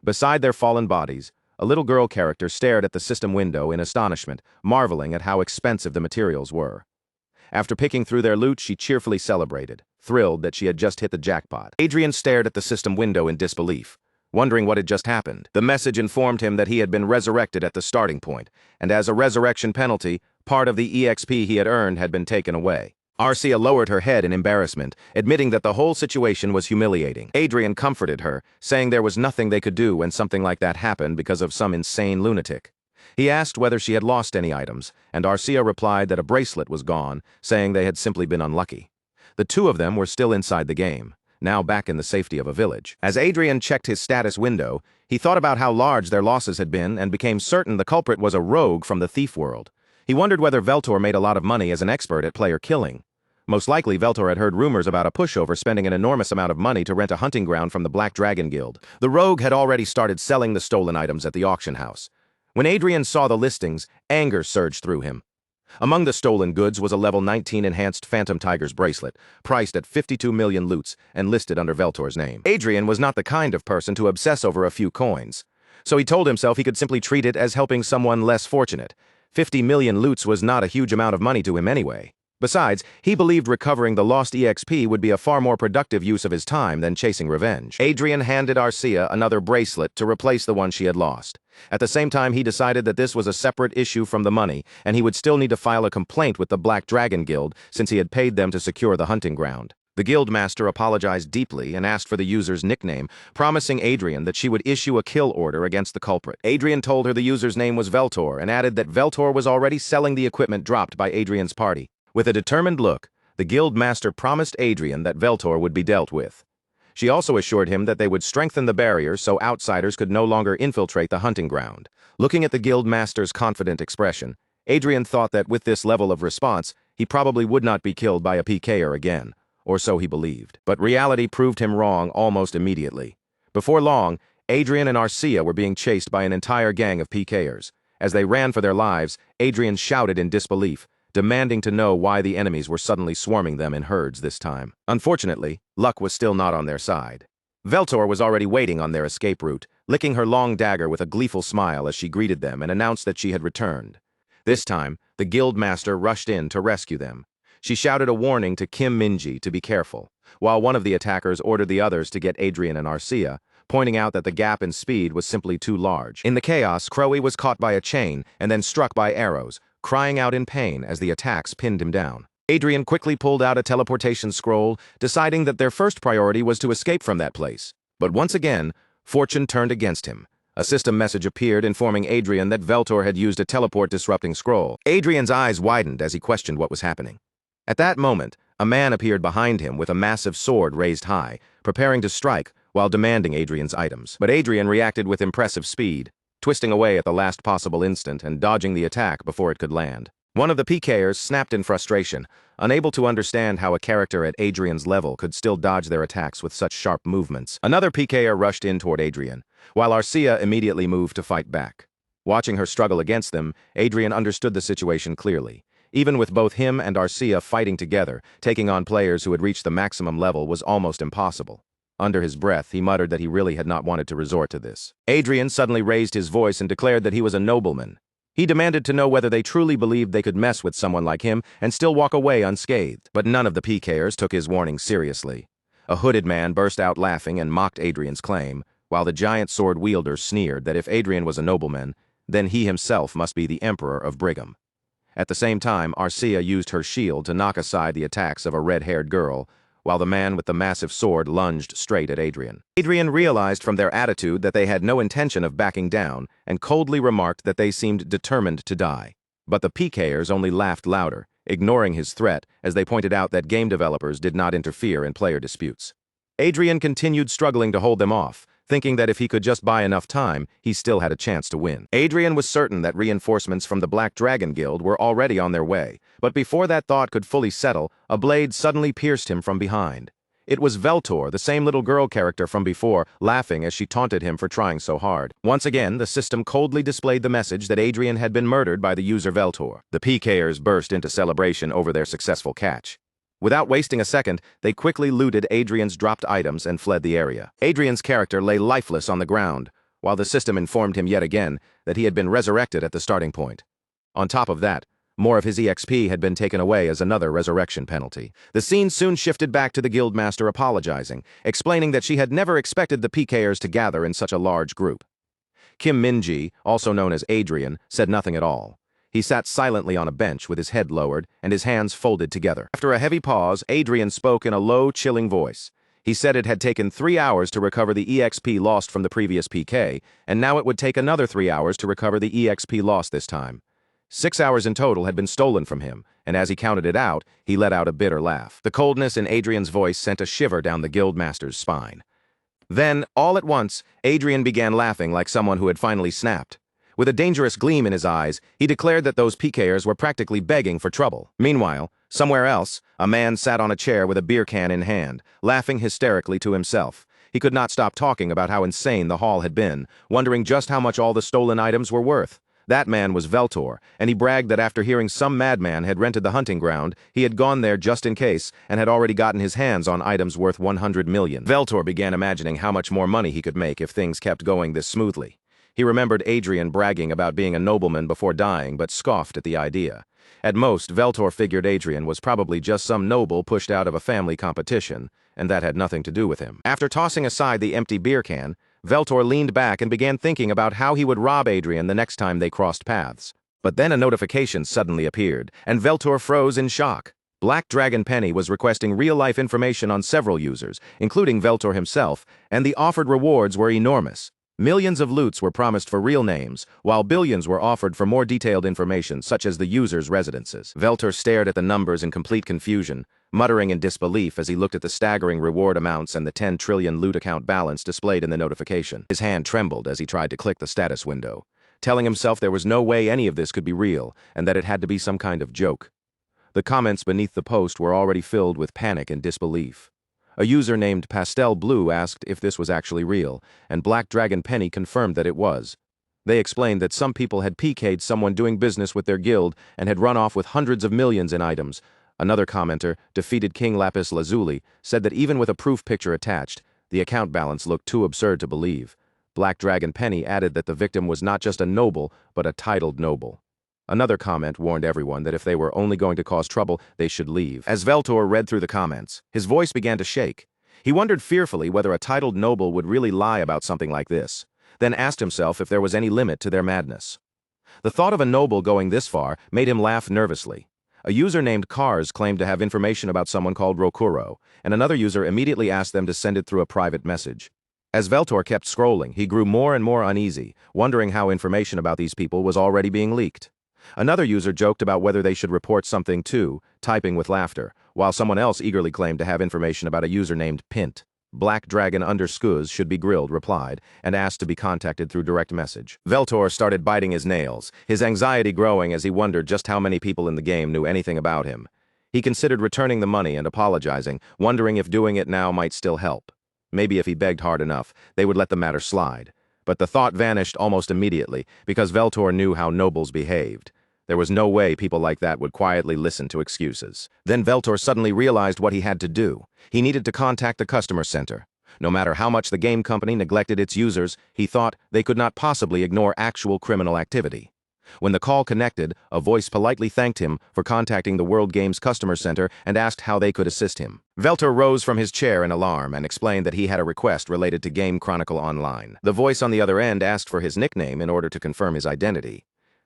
Beside their fallen bodies, a little girl character stared at the system window in astonishment, marveling at how expensive the materials were. After picking through their loot, she cheerfully celebrated, thrilled that she had just hit the jackpot. Adrien stared at the system window in disbelief, wondering what had just happened. The message informed him that he had been resurrected at the starting point, and as a resurrection penalty, part of the EXP he had earned had been taken away. Arcia lowered her head in embarrassment, admitting that the whole situation was humiliating. Adrien comforted her, saying there was nothing they could do when something like that happened because of some insane lunatic. He asked whether she had lost any items, and Arcia replied that a bracelet was gone, saying they had simply been unlucky. The two of them were still inside the game. now back in the safety of a village. As Adrien checked his status window, he thought about how large their losses had been and became certain the culprit was a rogue from the thief world. He wondered whether Veltor made a lot of money as an expert at player killing. Most likely, Veltor had heard rumors about a pushover spending an enormous amount of money to rent a hunting ground from the Black Dragon Guild. The rogue had already started selling the stolen items at the auction house. When Adrien saw the listings, anger surged through him. Among the stolen goods was a level 19 enhanced Phantom Tiger's bracelet, priced at 52 million loots and listed under Veltor's name. Adrien was not the kind of person to obsess over a few coins, so he told himself he could simply treat it as helping someone less fortunate. 50 million loots was not a huge amount of money to him anyway. Besides, he believed recovering the lost EXP would be a far more productive use of his time than chasing revenge. Adrien handed Arcia another bracelet to replace the one she had lost. At the same time, he decided that this was a separate issue from the money, and he would still need to file a complaint with the Black Dragon Guild since he had paid them to secure the hunting ground. The guildmaster apologized deeply and asked for the user's nickname, promising Adrien that she would issue a kill order against the culprit. Adrien told her the user's name was Veltor and added that Veltor was already selling the equipment dropped by Adrien's party. With a determined look, the guildmaster promised Adrien that Veltor would be dealt with. She also assured him that they would strengthen the barriers so outsiders could no longer infiltrate the hunting ground. Looking at the guildmaster's confident expression, Adrien thought that with this level of response, he probably would not be killed by a PKer again, or so he believed. But reality proved him wrong almost immediately. Before long, Adrien and Arcia were being chased by an entire gang of PKers. As they ran for their lives, Adrien shouted in disbelief, demanding to know why the enemies were suddenly swarming them in herds this time. Unfortunately, luck was still not on their side. Veltor was already waiting on their escape route, licking her long dagger with a gleeful smile as she greeted them and announced that she had returned. This time, the guildmaster rushed in to rescue them. She shouted a warning to Kim Minji to be careful, while one of the attackers ordered the others to get Adrien and Arcia, pointing out that the gap in speed was simply too large. In the chaos, Crowy was caught by a chain and then struck by arrows, crying out in pain as the attacks pinned him down. Adrien quickly pulled out a teleportation scroll, deciding that their first priority was to escape from that place. But once again, fortune turned against him. A system message appeared informing Adrien that Veltor had used a teleport-disrupting scroll. Adrien's eyes widened as he questioned what was happening. At that moment, a man appeared behind him with a massive sword raised high, preparing to strike while demanding Adrien's items. But Adrien reacted with impressive speed, twisting away at the last possible instant and dodging the attack before it could land. One of the PKers snapped in frustration, unable to understand how a character at Adrien's level could still dodge their attacks with such sharp movements. Another PKer rushed in toward Adrien, while Arcia immediately moved to fight back. Watching her struggle against them, Adrien understood the situation clearly. Even with both him and Arcia fighting together, taking on players who had reached the maximum level was almost impossible. Under his breath, he muttered that he really had not wanted to resort to this. Adrien suddenly raised his voice and declared that he was a nobleman. He demanded to know whether they truly believed they could mess with someone like him and still walk away unscathed. But none of the PKers took his warning seriously. A hooded man burst out laughing and mocked Adrien's claim, while the giant sword wielder sneered that if Adrien was a nobleman, then he himself must be the Emperor of Brigham. At the same time, Arcia used her shield to knock aside the attacks of a red-haired girl, while the man with the massive sword lunged straight at Adrien. Adrien realized from their attitude that they had no intention of backing down and coldly remarked that they seemed determined to die. But the PKers only laughed louder, ignoring his threat as they pointed out that game developers did not interfere in player disputes. Adrien continued struggling to hold them off, thinking that if he could just buy enough time, he still had a chance to win. Adrien was certain that reinforcements from the Black Dragon Guild were already on their way, but before that thought could fully settle, a blade suddenly pierced him from behind. It was Veltor, the same little girl character from before, laughing as she taunted him for trying so hard. Once again, the system coldly displayed the message that Adrien had been murdered by the user Veltor. The PKers burst into celebration over their successful catch. Without wasting a second, they quickly looted Adrien's dropped items and fled the area. Adrien's character lay lifeless on the ground, while the system informed him yet again that he had been resurrected at the starting point. On top of that, more of his EXP had been taken away as another resurrection penalty. The scene soon shifted back to the guildmaster apologizing, explaining that she had never expected the PKers to gather in such a large group. Kim Minji, also known as Adrien, said nothing at all. He sat silently on a bench with his head lowered and his hands folded together. After a heavy pause, Adrien spoke in a low, chilling voice. He said it had taken 3 hours to recover the EXP lost from the previous PK, and now it would take another 3 hours to recover the EXP lost this time. 6 hours in total had been stolen from him, and as he counted it out, he let out a bitter laugh. The coldness in Adrien's voice sent a shiver down the guildmaster's spine. Then, all at once, Adrien began laughing like someone who had finally snapped. With a dangerous gleam in his eyes, he declared that those PKers were practically begging for trouble. Meanwhile, somewhere else, a man sat on a chair with a beer can in hand, laughing hysterically to himself. He could not stop talking about how insane the haul had been, wondering just how much all the stolen items were worth. That man was Veltor, and he bragged that after hearing some madman had rented the hunting ground, he had gone there just in case and had already gotten his hands on items worth 100 million. Veltor began imagining how much more money he could make if things kept going this smoothly. He remembered Adrien bragging about being a nobleman before dying, but scoffed at the idea. At most, Veltor figured Adrien was probably just some noble pushed out of a family competition, and that had nothing to do with him. After tossing aside the empty beer can, Veltor leaned back and began thinking about how he would rob Adrien the next time they crossed paths. But then a notification suddenly appeared, and Veltor froze in shock. Black Dragon Penny was requesting real-life information on several users, including Veltor himself, and the offered rewards were enormous. Millions of loots were promised for real names, while billions were offered for more detailed information, such as the users' residences. Veltor stared at the numbers in complete confusion, muttering in disbelief as he looked at the staggering reward amounts and the 10 trillion loot account balance displayed in the notification. His hand trembled as he tried to click the status window, telling himself there was no way any of this could be real, and that it had to be some kind of joke. The comments beneath the post were already filled with panic and disbelief. A user named Pastel Blue asked if this was actually real, and Black Dragon Penny confirmed that it was. They explained that some people had PK'd someone doing business with their guild and had run off with hundreds of millions in items. Another commenter, Defeated King Lapis Lazuli, said that even with a proof picture attached, the account balance looked too absurd to believe. Black Dragon Penny added that the victim was not just a noble, but a titled noble. Another comment warned everyone that if they were only going to cause trouble, they should leave. As Veltor read through the comments, his voice began to shake. He wondered fearfully whether a titled noble would really lie about something like this, then asked himself if there was any limit to their madness. The thought of a noble going this far made him laugh nervously. A user named Cars claimed to have information about someone called Rokuro, and another user immediately asked them to send it through a private message. As Veltor kept scrolling, he grew more and more uneasy, wondering how information about these people was already being leaked. Another user joked about whether they should report something too, typing with laughter, while someone else eagerly claimed to have information about a user named Pint. Black Dragon Underscuz should be grilled replied, and asked to be contacted through direct message. Veltor started biting his nails, his anxiety growing as he wondered just how many people in the game knew anything about him. He considered returning the money and apologizing, wondering if doing it now might still help. Maybe if he begged hard enough, they would let the matter slide. But the thought vanished almost immediately, because Veltor knew how nobles behaved. There was no way people like that would quietly listen to excuses. Then Veltor suddenly realized what he had to do. He needed to contact the customer center. No matter how much the game company neglected its users, he thought they could not possibly ignore actual criminal activity. When the call connected, a voice politely thanked him for contacting the World Games Customer Center and asked how they could assist him. Veltor rose from his chair in alarm and explained that he had a request related to Game Chronicle Online. The voice on the other end asked for his nickname in order to confirm his identity.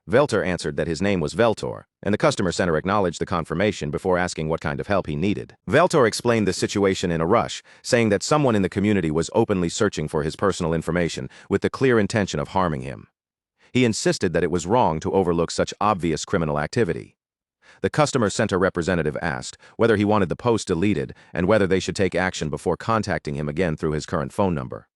Veltor answered that his name was Veltor, and the customer center acknowledged the confirmation before asking what kind of help he needed. Veltor explained the situation in a rush, saying that someone in the community was openly searching for his personal information with the clear intention of harming him. He insisted that it was wrong to overlook such obvious criminal activity. The customer center representative asked whether he wanted the post deleted and whether they should take action before contacting him again through his current phone number.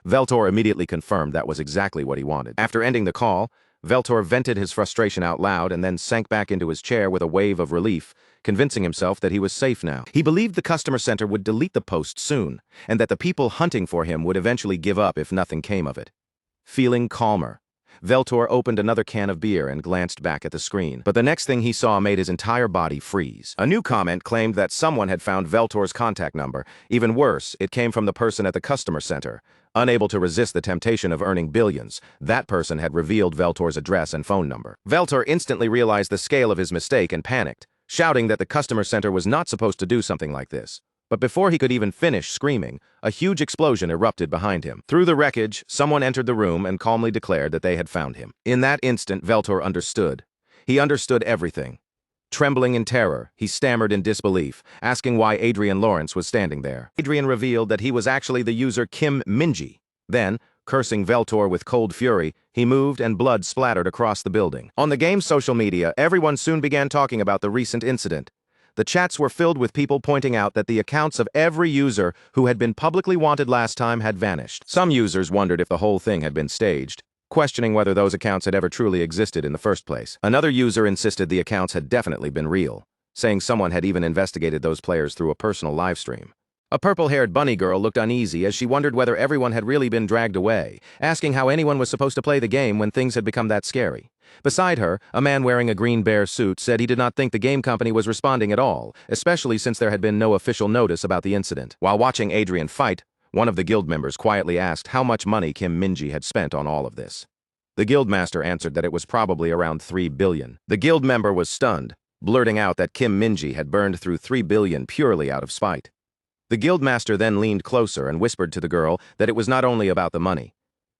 Veltor immediately confirmed that was exactly what he wanted. After ending the call, Veltor vented his frustration out loud and then sank back into his chair with a wave of relief, convincing himself that he was safe now. He believed the customer center would delete the post soon, and that the people hunting for him would eventually give up if nothing came of it. Feeling calmer, Veltor opened another can of beer and glanced back at the screen, but the next thing he saw made his entire body freeze. A new comment claimed that someone had found Veltor's contact number. Even worse, it came from the person at the customer center. Unable to resist the temptation of earning billions, that person had revealed Veltor's address and phone number. Veltor instantly realized the scale of his mistake and panicked, shouting that the customer center was not supposed to do something like this. But before he could even finish screaming, a huge explosion erupted behind him. Through the wreckage, someone entered the room and calmly declared that they had found him. In that instant, Veltor understood. He understood everything. Trembling in terror, he stammered in disbelief, asking why Adrien Lawrence was standing there. Adrien revealed that he was actually the user Kim Minji. Then, Cursing Veltor with cold fury, he moved and blood splattered across the building. On the game's social media, everyone soon began talking about the recent incident. The chats were filled with people pointing out that the accounts of every user who had been publicly wanted last time had vanished. Some users wondered if the whole thing had been staged, questioning whether those accounts had ever truly existed in the first place. Another user insisted the accounts had definitely been real, saying someone had even investigated those players through a personal livestream. A purple-haired bunny girl looked uneasy as she wondered whether everyone had really been dragged away, asking how anyone was supposed to play the game when things had become that scary. Beside her, a man wearing a green bear suit said he did not think the game company was responding at all, especially since there had been no official notice about the incident. While watching Adrien fight, one of the guild members quietly asked how much money Kim Minji had spent on all of this. The guildmaster answered that it was probably around 3 billion. The guild member was stunned, blurting out that Kim Minji had burned through 3 billion purely out of spite. The guildmaster then leaned closer and whispered to the girl that it was not only about the money.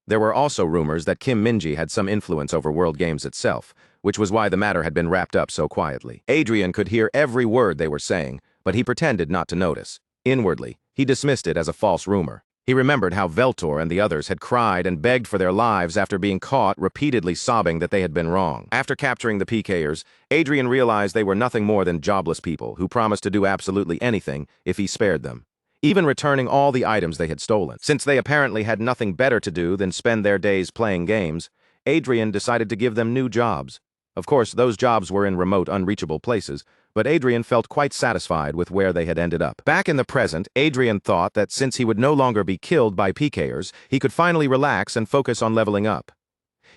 There were also rumors that Kim Minji had some influence over World Games itself, which was why the matter had been wrapped up so quietly. Adrien could hear every word they were saying, but he pretended not to notice. Inwardly, he dismissed it as a false rumor. He remembered how Veltor and the others had cried and begged for their lives after being caught, repeatedly sobbing that they had been wrong. After capturing the PKers, Adrien realized they were nothing more than jobless people who promised to do absolutely anything if he spared them, even returning all the items they had stolen. Since they apparently had nothing better to do than spend their days playing games, Adrien decided to give them new jobs. Of course, those jobs were in remote, unreachable places, but Adrien felt quite satisfied with where they had ended up. Back in the present, Adrien thought that since he would no longer be killed by PKers, he could finally relax and focus on leveling up.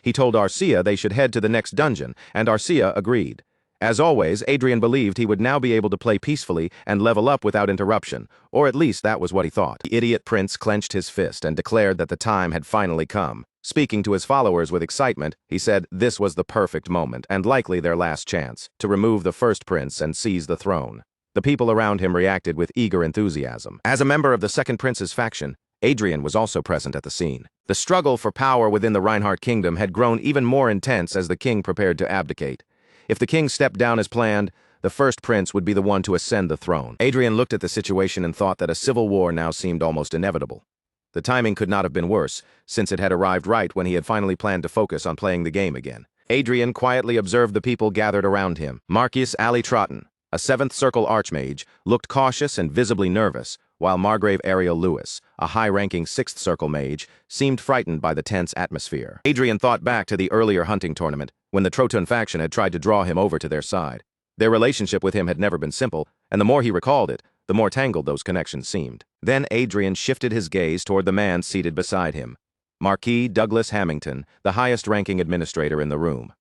He told Arcia they should head to the next dungeon, and Arcia agreed. As always, Adrien believed he would now be able to play peacefully and level up without interruption, or at least that was what he thought. The idiot prince clenched his fist and declared that the time had finally come. Speaking to his followers with excitement, he said this was the perfect moment, and likely their last chance, to remove the first prince and seize the throne. The people around him reacted with eager enthusiasm. As a member of the second prince's faction, Adrien was also present at the scene. The struggle for power within the Reinhardt kingdom had grown even more intense as the king prepared to abdicate. If the king stepped down as planned, the first prince would be the one to ascend the throne. Adrien looked at the situation and thought that a civil war now seemed almost inevitable. The timing could not have been worse, since it had arrived right when he had finally planned to focus on playing the game again. Adrien quietly observed the people gathered around him. Marquis Ali Troughton, a 7th Circle Archmage, looked cautious and visibly nervous, while Margrave Ariel Lewis, a high-ranking 6th Circle Mage, seemed frightened by the tense atmosphere. Adrien thought back to the earlier hunting tournament, when the Troughton faction had tried to draw him over to their side. Their relationship with him had never been simple, and the more he recalled it, the more tangled those connections seemed. Then Adrien shifted his gaze toward the man seated beside him, Marquis Douglas Hamilton, the highest-ranking administrator in the room.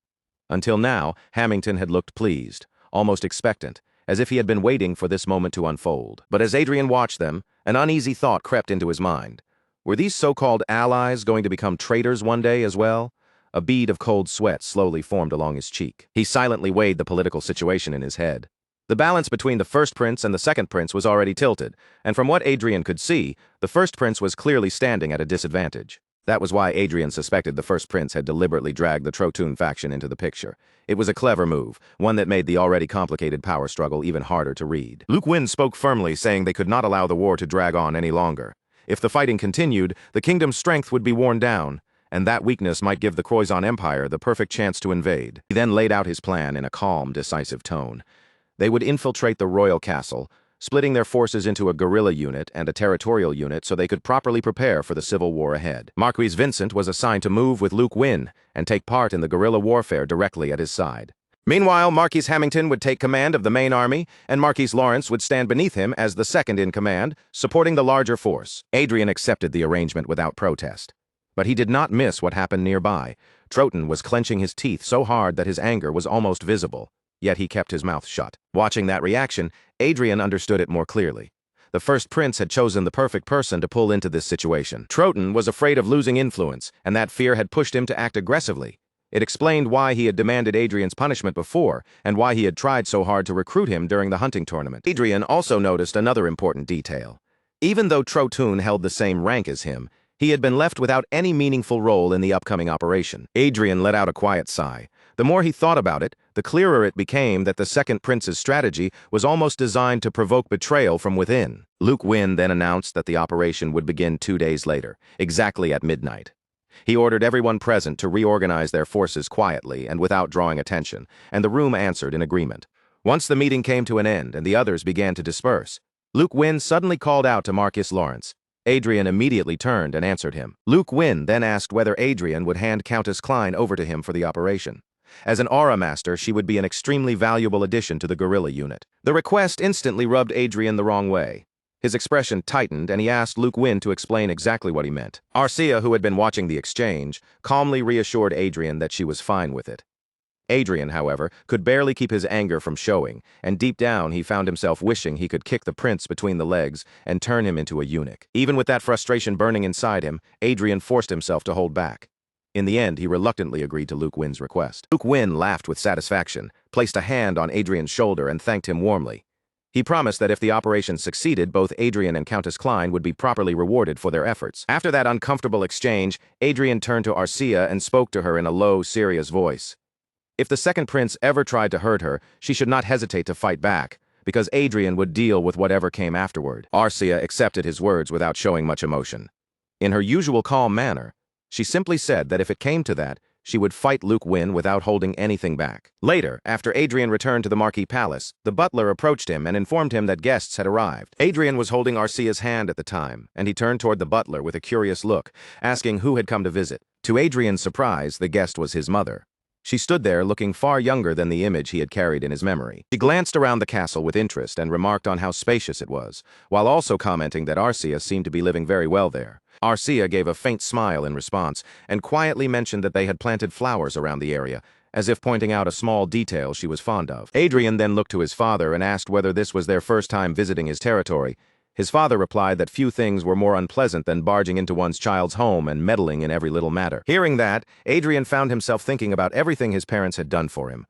Until now, Hamilton had looked pleased, almost expectant, as if he had been waiting for this moment to unfold. But as Adrien watched them, an uneasy thought crept into his mind. Were these so-called allies going to become traitors one day as well? A bead of cold sweat slowly formed along his cheek. He silently weighed the political situation in his head. The balance between the first prince and the second prince was already tilted, and from what Adrien could see, the first prince was clearly standing at a disadvantage. That was why Adrien suspected the first prince had deliberately dragged the Troughton faction into the picture. It was a clever move, one that made the already complicated power struggle even harder to read. Luke Wynn spoke firmly, saying they could not allow the war to drag on any longer. If the fighting continued, the kingdom's strength would be worn down, and that weakness might give the Croizon Empire the perfect chance to invade. He then laid out his plan in a calm, decisive tone. They would infiltrate the royal castle, splitting their forces into a guerrilla unit and a territorial unit so they could properly prepare for the civil war ahead. Marquis Vincent was assigned to move with Luke Wynn and take part in the guerrilla warfare directly at his side. Meanwhile, Marquis Hamilton would take command of the main army, and Marquis Lawrence would stand beneath him as the second in command, supporting the larger force. Adrien accepted the arrangement without protest. But he did not miss what happened nearby. Troughton was clenching his teeth so hard that his anger was almost visible. Yet he kept his mouth shut. Watching that reaction, Adrien understood it more clearly. The first prince had chosen the perfect person to pull into this situation. Troughton was afraid of losing influence, and that fear had pushed him to act aggressively. It explained why he had demanded Adrien's punishment before, and why he had tried so hard to recruit him during the hunting tournament. Adrien also noticed another important detail. Even though Troughton held the same rank as him, he had been left without any meaningful role in the upcoming operation. Adrien let out a quiet sigh. The more he thought about it, the clearer it became that the second prince's strategy was almost designed to provoke betrayal from within. Luke Wynn then announced that the operation would begin 2 days later, exactly at midnight. He ordered everyone present to reorganize their forces quietly and without drawing attention, and the room answered in agreement. Once the meeting came to an end and the others began to disperse, Luke Wynn suddenly called out to Marcus Lawrence. Adrien immediately turned and answered him. Luke Wynn then asked whether Adrien would hand Countess Klein over to him for the operation. As an aura master, she would be an extremely valuable addition to the guerrilla unit. The request instantly rubbed Adrien the wrong way. His expression tightened, and he asked Luke Wynn to explain exactly what he meant. Arcia, who had been watching the exchange, calmly reassured Adrien that she was fine with it. Adrien, however, could barely keep his anger from showing, and deep down he found himself wishing he could kick the prince between the legs and turn him into a eunuch. Even with that frustration burning inside him, Adrien forced himself to hold back. In the end, he reluctantly agreed to Luke Wynn's request. Luke Wynn laughed with satisfaction, placed a hand on Adrien's shoulder, and thanked him warmly. He promised that if the operation succeeded, both Adrien and Countess Klein would be properly rewarded for their efforts. After that uncomfortable exchange, Adrien turned to Arcia and spoke to her in a low, serious voice. If the second prince ever tried to hurt her, she should not hesitate to fight back, because Adrien would deal with whatever came afterward. Arcia accepted his words without showing much emotion. In her usual calm manner, she simply said that if it came to that, she would fight Luke Wynn without holding anything back. Later, after Adrien returned to the Marquis Palace, the butler approached him and informed him that guests had arrived. Adrien was holding Arcia's hand at the time, and he turned toward the butler with a curious look, asking who had come to visit. To Adrien's surprise, the guest was his mother. She stood there looking far younger than the image he had carried in his memory. He glanced around the castle with interest and remarked on how spacious it was, while also commenting that Arcia seemed to be living very well there. Arcia gave a faint smile in response and quietly mentioned that they had planted flowers around the area, as if pointing out a small detail she was fond of. Adrien then looked to his father and asked whether this was their first time visiting his territory. His father replied that few things were more unpleasant than barging into one's child's home and meddling in every little matter. Hearing that, Adrien found himself thinking about everything his parents had done for him.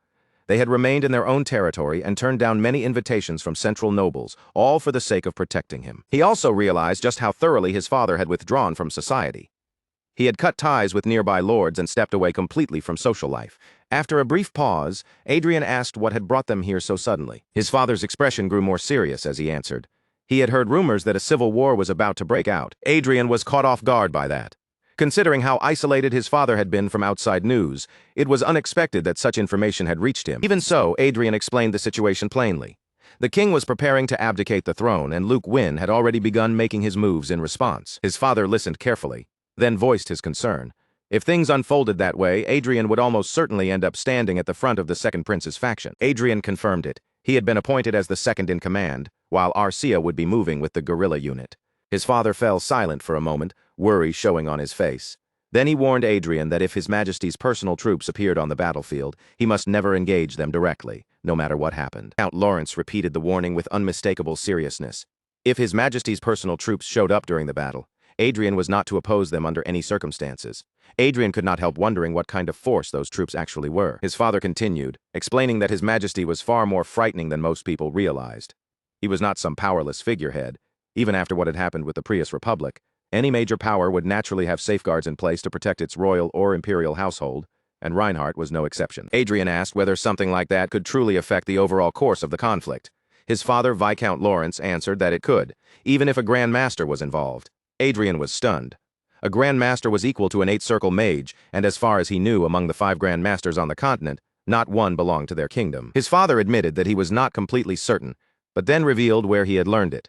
They had remained in their own territory and turned down many invitations from central nobles, all for the sake of protecting him. He also realized just how thoroughly his father had withdrawn from society. He had cut ties with nearby lords and stepped away completely from social life. After a brief pause, Adrien asked what had brought them here so suddenly. His father's expression grew more serious as he answered. He had heard rumors that a civil war was about to break out. Adrien was caught off guard by that. Considering how isolated his father had been from outside news, it was unexpected that such information had reached him. Even so, Adrien explained the situation plainly. The king was preparing to abdicate the throne, and Luke Wynn had already begun making his moves in response. His father listened carefully, then voiced his concern. If things unfolded that way, Adrien would almost certainly end up standing at the front of the second prince's faction. Adrien confirmed it. He had been appointed as the second in command, while Arcia would be moving with the guerrilla unit. His father fell silent for a moment, worry showing on his face. Then he warned Adrien that if His Majesty's personal troops appeared on the battlefield, he must never engage them directly, no matter what happened. Count Lawrence repeated the warning with unmistakable seriousness. If His Majesty's personal troops showed up during the battle, Adrien was not to oppose them under any circumstances. Adrien could not help wondering what kind of force those troops actually were. His father continued, explaining that His Majesty was far more frightening than most people realized. He was not some powerless figurehead. Even after what had happened with the Prius Republic, any major power would naturally have safeguards in place to protect its royal or imperial household, and Reinhardt was no exception. Adrien asked whether something like that could truly affect the overall course of the conflict. His father, Viscount Lawrence, answered that it could, even if a Grand Master was involved. Adrien was stunned. A Grand Master was equal to an 8-circle mage, and as far as he knew among the 5 Grand Masters on the continent, not one belonged to their kingdom. His father admitted that he was not completely certain, but then revealed where he had learned it.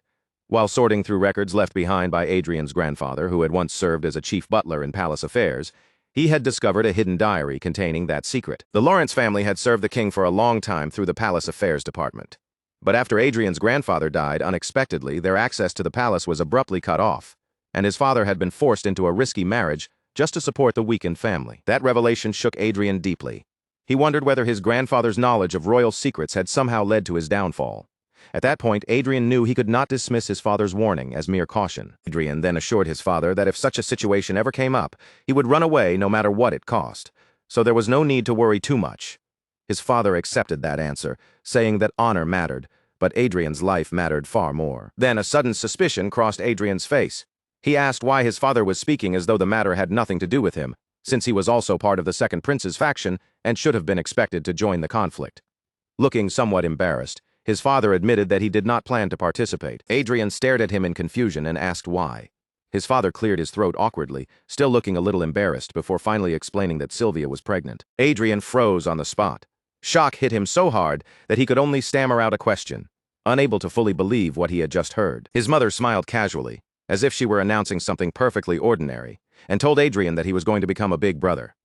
While sorting through records left behind by Adrien's grandfather, who had once served as a chief butler in palace affairs, he had discovered a hidden diary containing that secret. The Lawrence family had served the king for a long time through the palace affairs department. But after Adrien's grandfather died unexpectedly, their access to the palace was abruptly cut off, and his father had been forced into a risky marriage just to support the weakened family. That revelation shook Adrien deeply. He wondered whether his grandfather's knowledge of royal secrets had somehow led to his downfall. At that point, Adrien knew he could not dismiss his father's warning as mere caution. Adrien then assured his father that if such a situation ever came up, he would run away no matter what it cost, so there was no need to worry too much. His father accepted that answer, saying that honor mattered, but Adrien's life mattered far more. Then a sudden suspicion crossed Adrien's face. He asked why his father was speaking as though the matter had nothing to do with him, since he was also part of the second prince's faction and should have been expected to join the conflict. Looking somewhat embarrassed, his father admitted that he did not plan to participate. Adrien stared at him in confusion and asked why. His father cleared his throat awkwardly, still looking a little embarrassed before finally explaining that Sylvia was pregnant. Adrien froze on the spot. Shock hit him so hard that he could only stammer out a question, unable to fully believe what he had just heard. His mother smiled casually, as if she were announcing something perfectly ordinary, and told Adrien that he was going to become a big brother.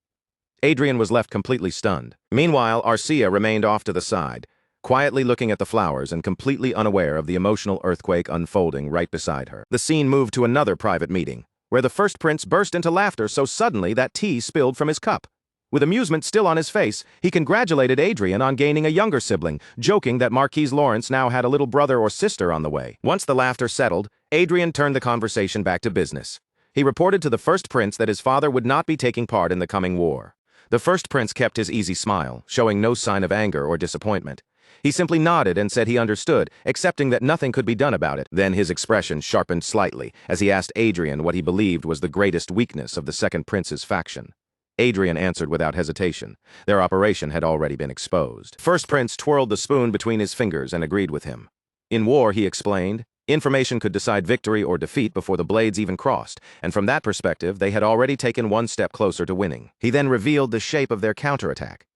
Adrien was left completely stunned. Meanwhile, Arcia remained off to the side, quietly looking at the flowers and completely unaware of the emotional earthquake unfolding right beside her. The scene moved to another private meeting, where the first prince burst into laughter so suddenly that tea spilled from his cup. With amusement still on his face, he congratulated Adrien on gaining a younger sibling, joking that Marquise Lawrence now had a little brother or sister on the way. Once the laughter settled, Adrien turned the conversation back to business. He reported to the first prince that his father would not be taking part in the coming war. The first prince kept his easy smile, showing no sign of anger or disappointment. He simply nodded and said he understood, accepting that nothing could be done about it. Then his expression sharpened slightly as he asked Adrien what he believed was the greatest weakness of the second prince's faction. Adrien answered without hesitation. Their operation had already been exposed. First prince twirled the spoon between his fingers and agreed with him. In war, he explained, information could decide victory or defeat before the blades even crossed, and from that perspective, they had already taken one step closer to winning. He then revealed the shape of their counterattack.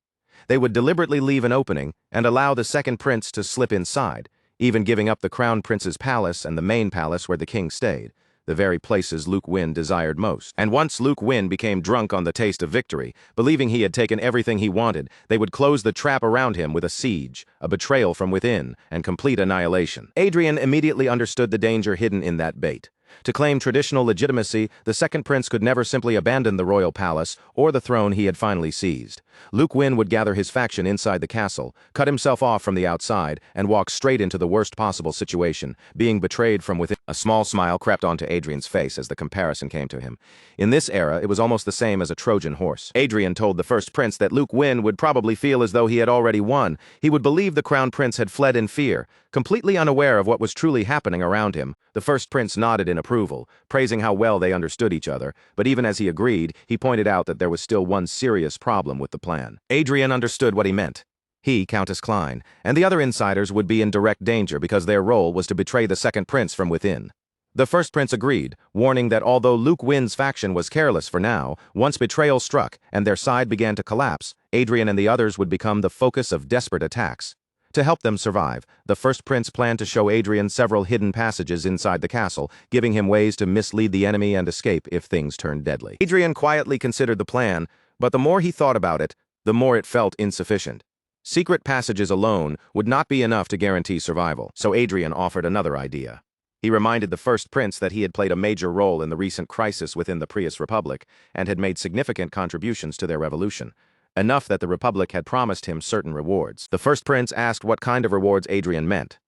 They would deliberately leave an opening and allow the second prince to slip inside, even giving up the crown prince's palace and the main palace where the king stayed, the very places Luke Wynn desired most. And once Luke Wynn became drunk on the taste of victory, believing he had taken everything he wanted, they would close the trap around him with a siege, a betrayal from within, and complete annihilation. Adrien immediately understood the danger hidden in that bait. To claim traditional legitimacy, the second prince could never simply abandon the royal palace or the throne he had finally seized. Luke Wynn would gather his faction inside the castle, cut himself off from the outside, and walk straight into the worst possible situation, being betrayed from within. A small smile crept onto Adrien's face as the comparison came to him. In this era, it was almost the same as a Trojan horse. Adrien told the first prince that Luke Wynn would probably feel as though he had already won. He would believe the crown prince had fled in fear, completely unaware of what was truly happening around him. The first prince nodded in approval, praising how well they understood each other, but even as he agreed, he pointed out that there was still one serious problem with the plan. Adrien understood what he meant. He, Countess Klein, and the other insiders would be in direct danger because their role was to betray the second prince from within. The first prince agreed, warning that although Luke Wynn's faction was careless for now, once betrayal struck and their side began to collapse, Adrien and the others would become the focus of desperate attacks. To help them survive, the first prince planned to show Adrien several hidden passages inside the castle, giving him ways to mislead the enemy and escape if things turned deadly. Adrien quietly considered the plan, but the more he thought about it, the more it felt insufficient. Secret passages alone would not be enough to guarantee survival, so Adrien offered another idea. He reminded the first prince that he had played a major role in the recent crisis within the Prius Republic and had made significant contributions to their revolution, enough that the Republic had promised him certain rewards. The first prince asked what kind of rewards Adrien meant.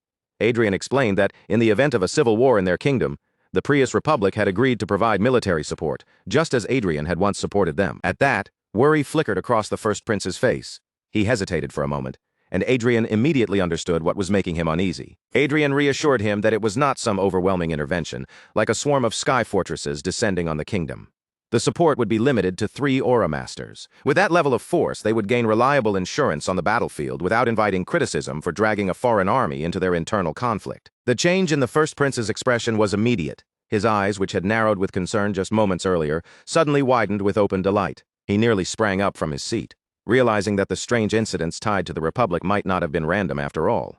Adrien explained that, in the event of a civil war in their kingdom, the Prius Republic had agreed to provide military support, just as Adrien had once supported them. At that, worry flickered across the first prince's face. He hesitated for a moment, and Adrien immediately understood what was making him uneasy. Adrien reassured him that it was not some overwhelming intervention, like a swarm of sky fortresses descending on the kingdom. The support would be limited to 3 Aura Masters. With that level of force, they would gain reliable insurance on the battlefield without inviting criticism for dragging a foreign army into their internal conflict. The change in the first prince's expression was immediate. His eyes, which had narrowed with concern just moments earlier, suddenly widened with open delight. He nearly sprang up from his seat, realizing that the strange incidents tied to the Republic might not have been random after all.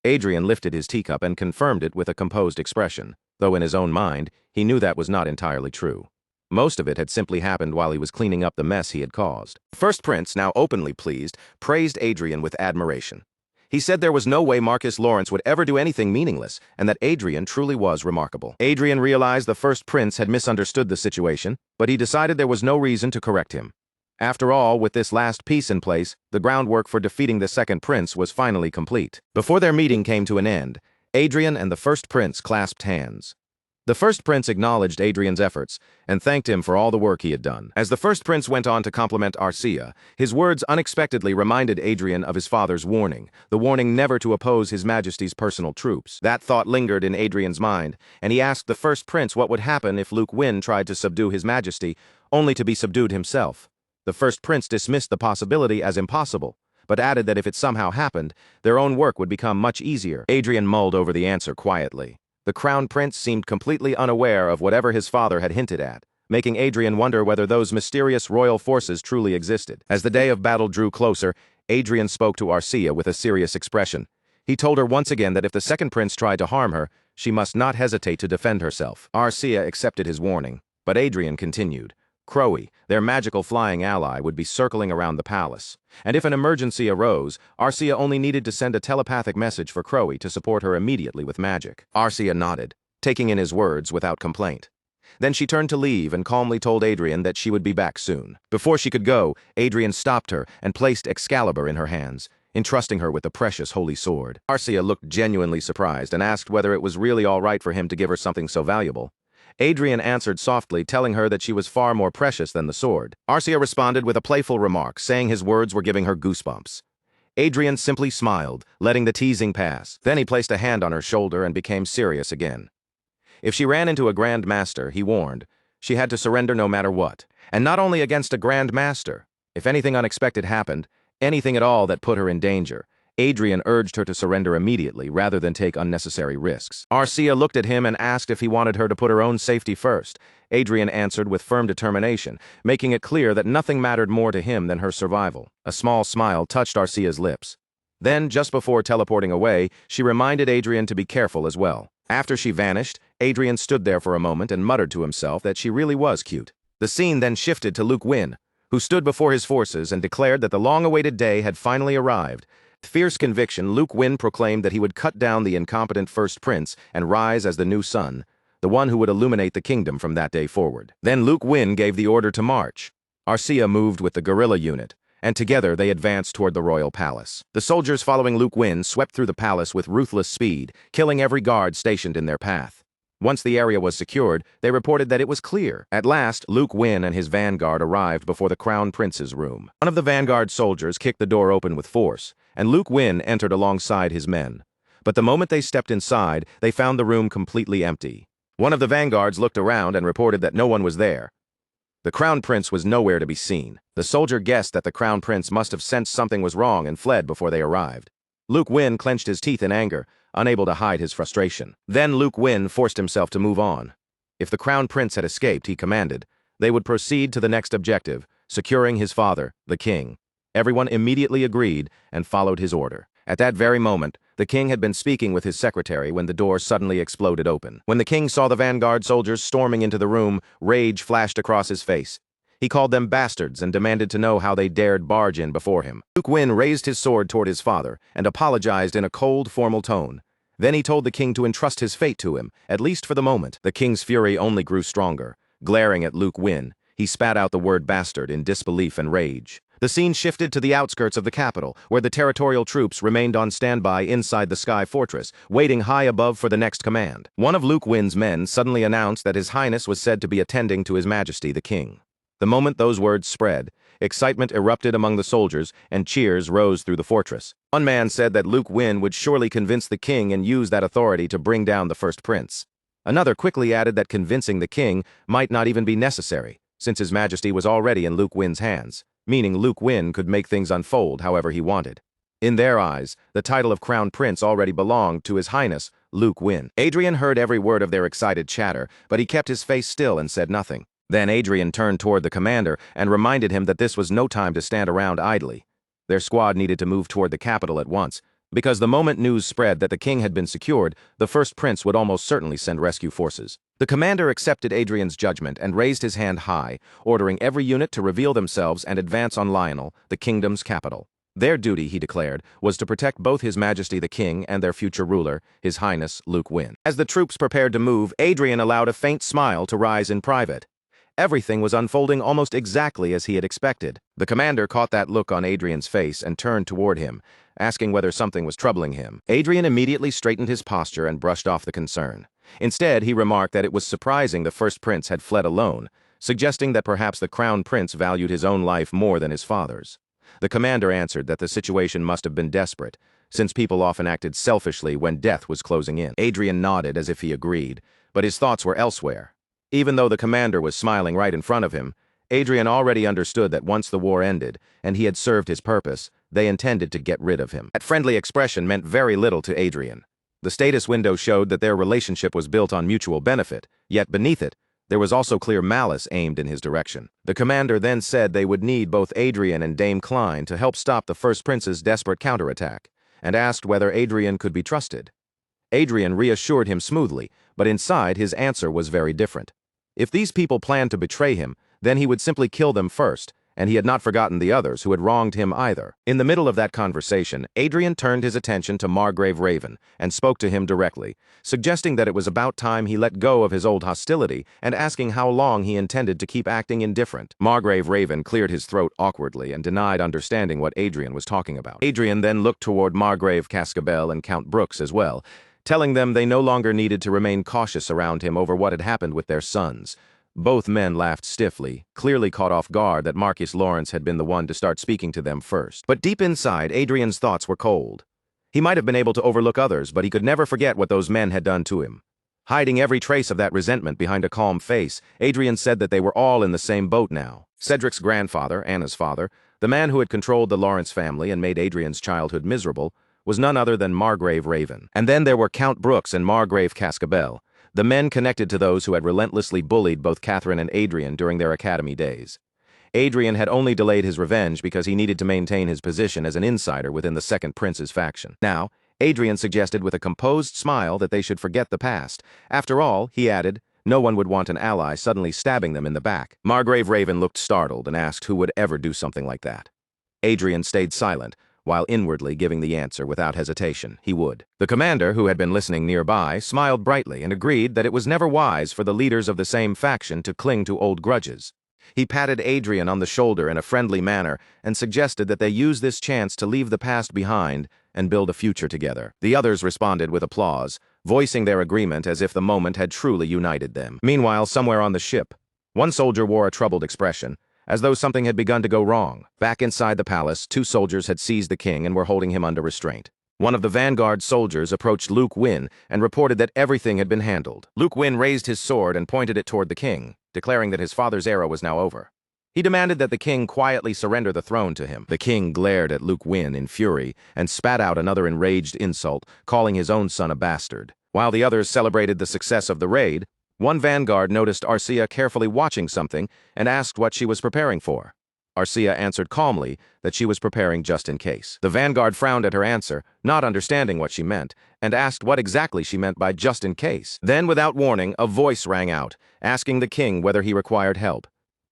Adrien lifted his teacup and confirmed it with a composed expression, though in his own mind, he knew that was not entirely true. Most of it had simply happened while he was cleaning up the mess he had caused. The first prince, now openly pleased, praised Adrien with admiration. He said there was no way Marquis Lawrence would ever do anything meaningless, and that Adrien truly was remarkable. Adrien realized the first prince had misunderstood the situation, but he decided there was no reason to correct him. After all, with this last piece in place, the groundwork for defeating the second prince was finally complete. Before their meeting came to an end, Adrien and the first prince clasped hands. The first prince acknowledged Adrien's efforts and thanked him for all the work he had done. As the first prince went on to compliment Arcia, his words unexpectedly reminded Adrien of his father's warning, the warning never to oppose His Majesty's personal troops. That thought lingered in Adrien's mind, and he asked the first prince what would happen if Luke Wynn tried to subdue His Majesty, only to be subdued himself. The first prince dismissed the possibility as impossible, but added that if it somehow happened, their own work would become much easier. Adrien mulled over the answer quietly. The crown prince seemed completely unaware of whatever his father had hinted at, making Adrien wonder whether those mysterious royal forces truly existed. As the day of battle drew closer, Adrien spoke to Arcia with a serious expression. He told her once again that if the second prince tried to harm her, she must not hesitate to defend herself. Arcia accepted his warning, but Adrien continued. Crowy, their magical flying ally, would be circling around the palace. And if an emergency arose, Arcia only needed to send a telepathic message for Crowy to support her immediately with magic. Arcia nodded, taking in his words without complaint. Then she turned to leave and calmly told Adrien that she would be back soon. Before she could go, Adrien stopped her and placed Excalibur in her hands, entrusting her with the precious holy sword. Arcia looked genuinely surprised and asked whether it was really all right for him to give her something so valuable. Adrien answered softly, telling her that she was far more precious than the sword. Arcia responded with a playful remark, saying his words were giving her goosebumps. Adrien simply smiled, letting the teasing pass. Then he placed a hand on her shoulder and became serious again. If she ran into a Grand Master, he warned, she had to surrender no matter what. And not only against a Grand Master. If anything unexpected happened, anything at all that put her in danger, Adrien urged her to surrender immediately rather than take unnecessary risks. Arcia looked at him and asked if he wanted her to put her own safety first. Adrien answered with firm determination, making it clear that nothing mattered more to him than her survival. A small smile touched Arcia's lips. Then, just before teleporting away, she reminded Adrien to be careful as well. After she vanished, Adrien stood there for a moment and muttered to himself that she really was cute. The scene then shifted to Luke Wynn, who stood before his forces and declared that the long-awaited day had finally arrived. With fierce conviction, Luke Wynn proclaimed that he would cut down the incompetent first prince and rise as the new sun, the one who would illuminate the kingdom from that day forward. Then Luke Wynn gave the order to march. Arcia moved with the guerrilla unit, and together they advanced toward the royal palace. The soldiers following Luke Wynn swept through the palace with ruthless speed, killing every guard stationed in their path. Once the area was secured, they reported that it was clear. At last, Luke Wynn and his vanguard arrived before the crown prince's room. One of the vanguard soldiers kicked the door open with force, and Luke Wynn entered alongside his men. But the moment they stepped inside, they found the room completely empty. One of the vanguards looked around and reported that no one was there. The crown prince was nowhere to be seen. The soldier guessed that the crown prince must have sensed something was wrong and fled before they arrived. Luke Wynn clenched his teeth in anger, unable to hide his frustration. Then Luke Wynn forced himself to move on. If the crown prince had escaped, he commanded, they would proceed to the next objective, securing his father, the king. Everyone immediately agreed and followed his order. At that very moment, the king had been speaking with his secretary when the door suddenly exploded open. When the king saw the vanguard soldiers storming into the room, rage flashed across his face. He called them bastards and demanded to know how they dared barge in before him. Luke Wynn raised his sword toward his father and apologized in a cold, formal tone. Then he told the king to entrust his fate to him, at least for the moment. The king's fury only grew stronger. Glaring at Luke Wynn, he spat out the word bastard in disbelief and rage. The scene shifted to the outskirts of the capital, where the territorial troops remained on standby inside the Sky Fortress, waiting high above for the next command. One of Luke Wynn's men suddenly announced that His Highness was said to be attending to His Majesty the King. The moment those words spread, excitement erupted among the soldiers and cheers rose through the fortress. One man said that Luke Wynn would surely convince the king and use that authority to bring down the first prince. Another quickly added that convincing the king might not even be necessary, since His Majesty was already in Luke Wynn's hands, meaning Luke Wynn could make things unfold however he wanted. In their eyes, the title of Crown Prince already belonged to His Highness, Luke Wynn. Adrien heard every word of their excited chatter, but he kept his face still and said nothing. Then Adrien turned toward the commander and reminded him that this was no time to stand around idly. Their squad needed to move toward the capital at once, because the moment news spread that the king had been secured, the first prince would almost certainly send rescue forces. The commander accepted Adrien's judgment and raised his hand high, ordering every unit to reveal themselves and advance on Lionel, the kingdom's capital. Their duty, he declared, was to protect both His Majesty the King and their future ruler, His Highness Luke Wynn. As the troops prepared to move, Adrien allowed a faint smile to rise in private. Everything was unfolding almost exactly as he had expected. The commander caught that look on Adrien's face and turned toward him, asking whether something was troubling him. Adrien immediately straightened his posture and brushed off the concern. Instead, he remarked that it was surprising the first prince had fled alone, suggesting that perhaps the crown prince valued his own life more than his father's. The commander answered that the situation must have been desperate, since people often acted selfishly when death was closing in. Adrien nodded as if he agreed, but his thoughts were elsewhere. Even though the commander was smiling right in front of him, Adrien already understood that once the war ended, and he had served his purpose, they intended to get rid of him. That friendly expression meant very little to Adrien. The status window showed that their relationship was built on mutual benefit, yet beneath it, there was also clear malice aimed in his direction. The commander then said they would need both Adrien and Dame Klein to help stop the First Prince's desperate counterattack, and asked whether Adrien could be trusted. Adrien reassured him smoothly, but inside his answer was very different. If these people planned to betray him, then he would simply kill them first, and he had not forgotten the others who had wronged him either. In the middle of that conversation, Adrien turned his attention to Margrave Raven and spoke to him directly, suggesting that it was about time he let go of his old hostility and asking how long he intended to keep acting indifferent. Margrave Raven cleared his throat awkwardly and denied understanding what Adrien was talking about. Adrien then looked toward Margrave Cascabel and Count Brooks as well, telling them they no longer needed to remain cautious around him over what had happened with their sons. Both men laughed stiffly, clearly caught off guard that Marcus Lawrence had been the one to start speaking to them first. But deep inside, Adrien's thoughts were cold. He might have been able to overlook others, but he could never forget what those men had done to him. Hiding every trace of that resentment behind a calm face, Adrien said that they were all in the same boat now. Cedric's grandfather, Anna's father, the man who had controlled the Lawrence family and made Adrien's childhood miserable, was none other than Margrave Raven. And then there were Count Brooks and Margrave Cascabel, the men connected to those who had relentlessly bullied both Catherine and Adrien during their academy days. Adrien had only delayed his revenge because he needed to maintain his position as an insider within the Second Prince's faction. Now, Adrien suggested with a composed smile that they should forget the past. After all, he added, no one would want an ally suddenly stabbing them in the back. Margrave Raven looked startled and asked who would ever do something like that. Adrien stayed silent, while inwardly giving the answer without hesitation, he would. The commander, who had been listening nearby, smiled brightly and agreed that it was never wise for the leaders of the same faction to cling to old grudges. He patted Adrien on the shoulder in a friendly manner and suggested that they use this chance to leave the past behind and build a future together. The others responded with applause, voicing their agreement as if the moment had truly united them. Meanwhile, somewhere on the ship, one soldier wore a troubled expression, as though something had begun to go wrong. Back inside the palace, two soldiers had seized the king and were holding him under restraint. One of the vanguard soldiers approached Luke Wynn and reported that everything had been handled. Luke Wynn raised his sword and pointed it toward the king, declaring that his father's era was now over. He demanded that the king quietly surrender the throne to him. The king glared at Luke Wynn in fury and spat out another enraged insult, calling his own son a bastard. While the others celebrated the success of the raid, one vanguard noticed Arcia carefully watching something and asked what she was preparing for. Arcia answered calmly that she was preparing just in case. The vanguard frowned at her answer, not understanding what she meant, and asked what exactly she meant by just in case. Then, without warning, a voice rang out, asking the king whether he required help.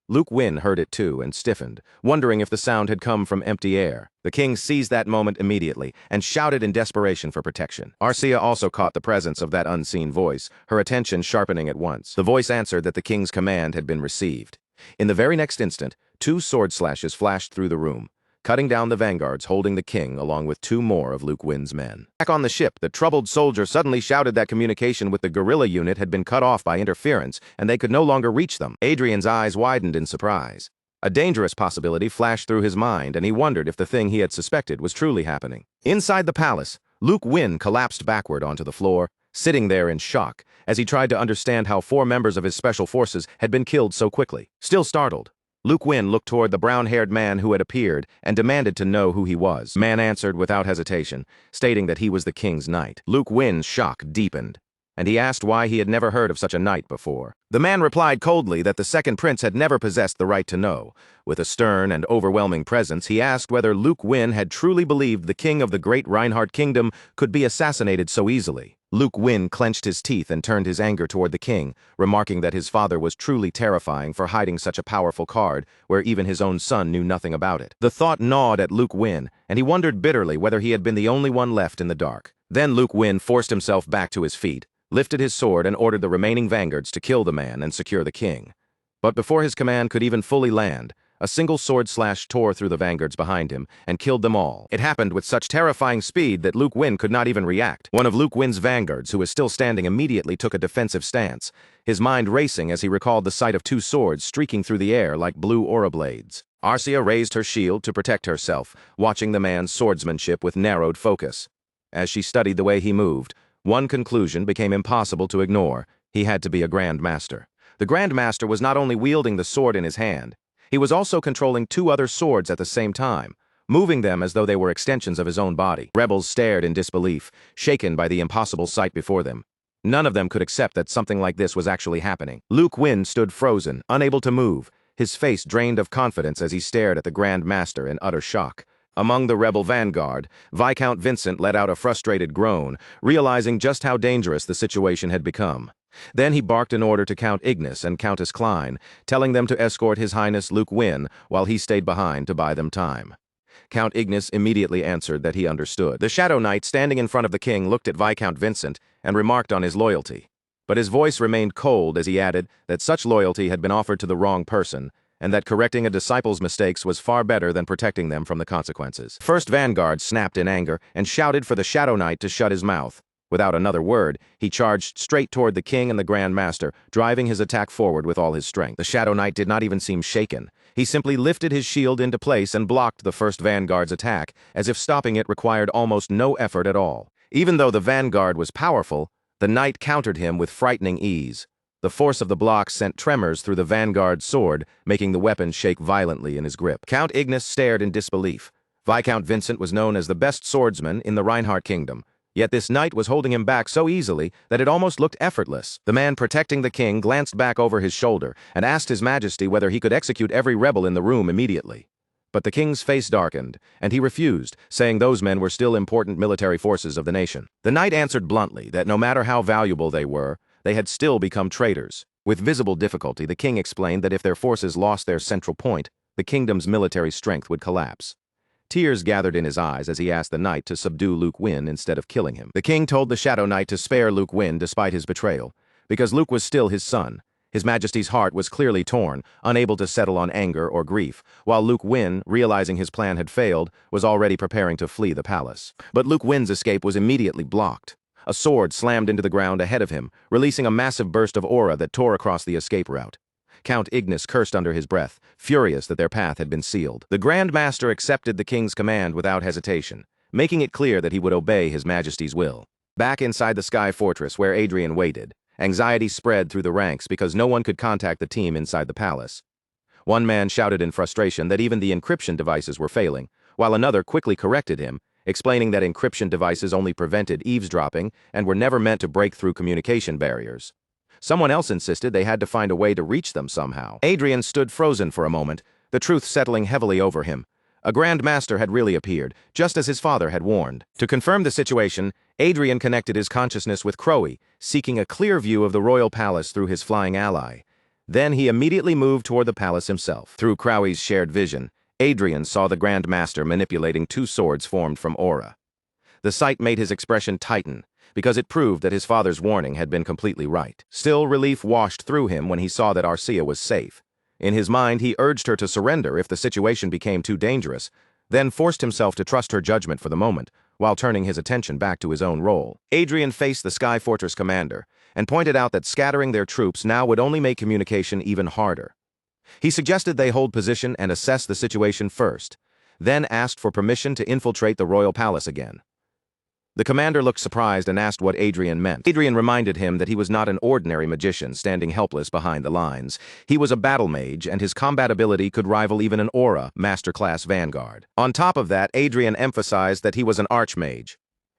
Luke Wynn heard it too and stiffened, wondering if the sound had come from empty air. The king seized that moment immediately and shouted in desperation for protection. Arcia also caught the presence of that unseen voice, her attention sharpening at once. The voice answered that the king's command had been received. In the very next instant, two sword slashes flashed through the room, cutting down the vanguards holding the king along with two more of Luke Wynn's men. Back on the ship, the troubled soldier suddenly shouted that communication with the guerrilla unit had been cut off by interference and they could no longer reach them. Adrien's eyes widened in surprise. A dangerous possibility flashed through his mind and he wondered if the thing he had suspected was truly happening. Inside the palace, Luke Wynn collapsed backward onto the floor, sitting there in shock as he tried to understand how 4 members of his special forces had been killed so quickly. Still startled, Luke Wynn looked toward the brown-haired man who had appeared and demanded to know who he was. The man answered without hesitation, stating that he was the king's knight. Luke Wynn's shock deepened, and he asked why he had never heard of such a knight before. The man replied coldly that the second prince had never possessed the right to know. With a stern and overwhelming presence, he asked whether Luke Wynn had truly believed the king of the great Reinhardt kingdom could be assassinated so easily. Luke Wynn clenched his teeth and turned his anger toward the king, remarking that his father was truly terrifying for hiding such a powerful card where even his own son knew nothing about it. The thought gnawed at Luke Wynn, and he wondered bitterly whether he had been the only one left in the dark. Then Luke Wynn forced himself back to his feet, lifted his sword and ordered the remaining vanguards to kill the man and secure the king. But before his command could even fully land, a single sword slash tore through the vanguards behind him and killed them all. It happened with such terrifying speed that Luke Wynn could not even react. One of Luke Wynn's vanguards, who was still standing, immediately took a defensive stance, his mind racing as he recalled the sight of 2 swords streaking through the air like blue aura blades. Arcia raised her shield to protect herself, watching the man's swordsmanship with narrowed focus. As she studied the way he moved, one conclusion became impossible to ignore: he had to be a Grand Master. The Grand Master was not only wielding the sword in his hand, He was also controlling two other swords at the same time, moving them as though they were extensions of his own body. Rebels stared in disbelief, shaken by the impossible sight before them. None of them could accept that something like this was actually happening. Luke Wynn stood frozen, unable to move, his face drained of confidence as he stared at the Grand Master in utter shock. Among the rebel vanguard, Viscount Vincent let out a frustrated groan, realizing just how dangerous the situation had become. Then he barked an order to Count Ignis and Countess Klein, telling them to escort His Highness Luke Wynn while he stayed behind to buy them time. Count Ignis immediately answered that he understood. The Shadow Knight standing in front of the king looked at Viscount Vincent and remarked on his loyalty. But his voice remained cold as he added that such loyalty had been offered to the wrong person, and that correcting a disciple's mistakes was far better than protecting them from the consequences. First Vanguard snapped in anger and shouted for the Shadow Knight to shut his mouth. Without another word, he charged straight toward the king and the Grand Master, driving his attack forward with all his strength. The Shadow Knight did not even seem shaken. He simply lifted his shield into place and blocked the first Vanguard's attack, as if stopping it required almost no effort at all. Even though the Vanguard was powerful, the Knight countered him with frightening ease. The force of the block sent tremors through the Vanguard's sword, making the weapon shake violently in his grip. Count Ignis stared in disbelief. Viscount Vincent was known as the best swordsman in the Reinhardt Kingdom, yet this knight was holding him back so easily that it almost looked effortless. The man protecting the king glanced back over his shoulder and asked His Majesty whether he could execute every rebel in the room immediately. But the king's face darkened, and he refused, saying those men were still important military forces of the nation. The knight answered bluntly that no matter how valuable they were, they had still become traitors. With visible difficulty, the king explained that if their forces lost their central point, the kingdom's military strength would collapse. Tears gathered in his eyes as he asked the knight to subdue Luke Wynn instead of killing him. The king told the Shadow Knight to spare Luke Wynn despite his betrayal, because Luke was still his son. His Majesty's heart was clearly torn, unable to settle on anger or grief, while Luke Wynn, realizing his plan had failed, was already preparing to flee the palace. But Luke Wynn's escape was immediately blocked. A sword slammed into the ground ahead of him, releasing a massive burst of aura that tore across the escape route. Count Ignis cursed under his breath, furious that their path had been sealed. The Grand Master accepted the king's command without hesitation, making it clear that he would obey His Majesty's will. Back inside the Sky Fortress where Adrien waited, anxiety spread through the ranks because no one could contact the team inside the palace. One man shouted in frustration that even the encryption devices were failing, while another quickly corrected him, explaining that encryption devices only prevented eavesdropping and were never meant to break through communication barriers. Someone else insisted they had to find a way to reach them somehow. Adrien stood frozen for a moment, the truth settling heavily over him. A Grand Master had really appeared, just as his father had warned. To confirm the situation, Adrien connected his consciousness with Crowe, seeking a clear view of the royal palace through his flying ally. Then he immediately moved toward the palace himself. Through Crowe's shared vision, Adrien saw the Grand Master manipulating two swords formed from aura. The sight made his expression tighten, because it proved that his father's warning had been completely right. Still, relief washed through him when he saw that Arcia was safe. In his mind, he urged her to surrender if the situation became too dangerous, then forced himself to trust her judgment for the moment, while turning his attention back to his own role. Adrien faced the Sky Fortress commander and pointed out that scattering their troops now would only make communication even harder. He suggested they hold position and assess the situation first, then asked for permission to infiltrate the royal palace again. The commander looked surprised and asked what Adrien meant. Adrien reminded him that he was not an ordinary magician standing helpless behind the lines. He was a battle mage, and his combat ability could rival even an aura masterclass vanguard. On top of that, Adrien emphasized that he was an archmage.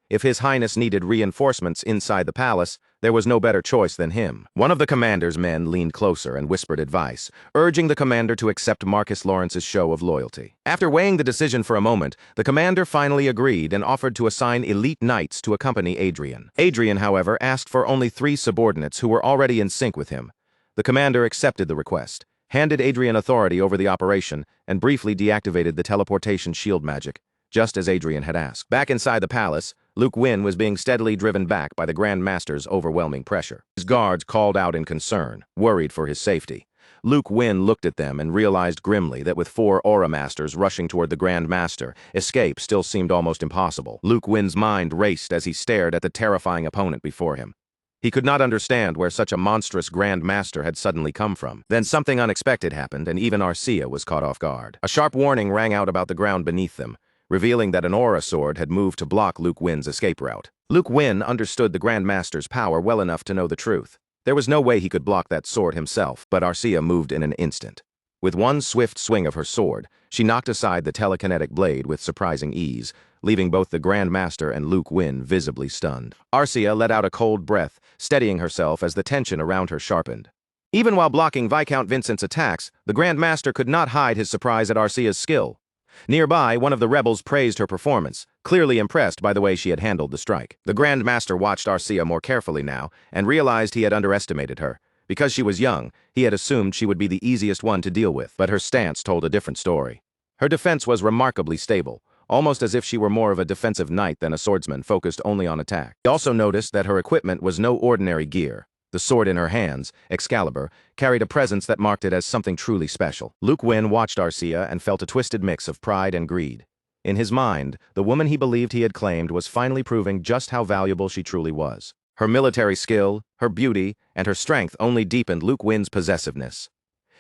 If His Highness needed reinforcements inside the palace, there was no better choice than him. One of the commander's men leaned closer and whispered advice, urging the commander to accept Marcus Lawrence's show of loyalty. After weighing the decision for a moment, the commander finally agreed and offered to assign elite knights to accompany Adrien. Adrien, however, asked for only 3 subordinates who were already in sync with him. The commander accepted the request, handed Adrien authority over the operation, and briefly deactivated the teleportation shield magic, just as Adrien had asked. Back inside the palace, Luke Wynn was being steadily driven back by the Grand Master's overwhelming pressure. His guards called out in concern, worried for his safety. Luke Wynn looked at them and realized grimly that with 4 Aura Masters rushing toward the Grand Master, escape still seemed almost impossible. Luke Wynn's mind raced as he stared at the terrifying opponent before him. He could not understand where such a monstrous Grand Master had suddenly come from. Then something unexpected happened, and even Arcia was caught off guard. A sharp warning rang out about the ground beneath them, revealing that an aura sword had moved to block Luke Wynn's escape route. Luke Wynn understood the Grand Master's power well enough to know the truth. There was no way he could block that sword himself, but Arcia moved in an instant. With one swift swing of her sword, she knocked aside the telekinetic blade with surprising ease, leaving both the Grand Master and Luke Wynn visibly stunned. Arcia let out a cold breath, steadying herself as the tension around her sharpened. Even while blocking Viscount Vincent's attacks, the Grand Master could not hide his surprise at Arcia's skill. Nearby, one of the rebels praised her performance, clearly impressed by the way she had handled the strike. The Grand Master watched Arcia more carefully now and realized he had underestimated her. Because she was young, he had assumed she would be the easiest one to deal with, but her stance told a different story. Her defense was remarkably stable, almost as if she were more of a defensive knight than a swordsman focused only on attack. He also noticed that her equipment was no ordinary gear. The sword in her hands, Excalibur, carried a presence that marked it as something truly special. Luke Wynn watched Arcia and felt a twisted mix of pride and greed. In his mind, the woman he believed he had claimed was finally proving just how valuable she truly was. Her military skill, her beauty, and her strength only deepened Luke Wynn's possessiveness.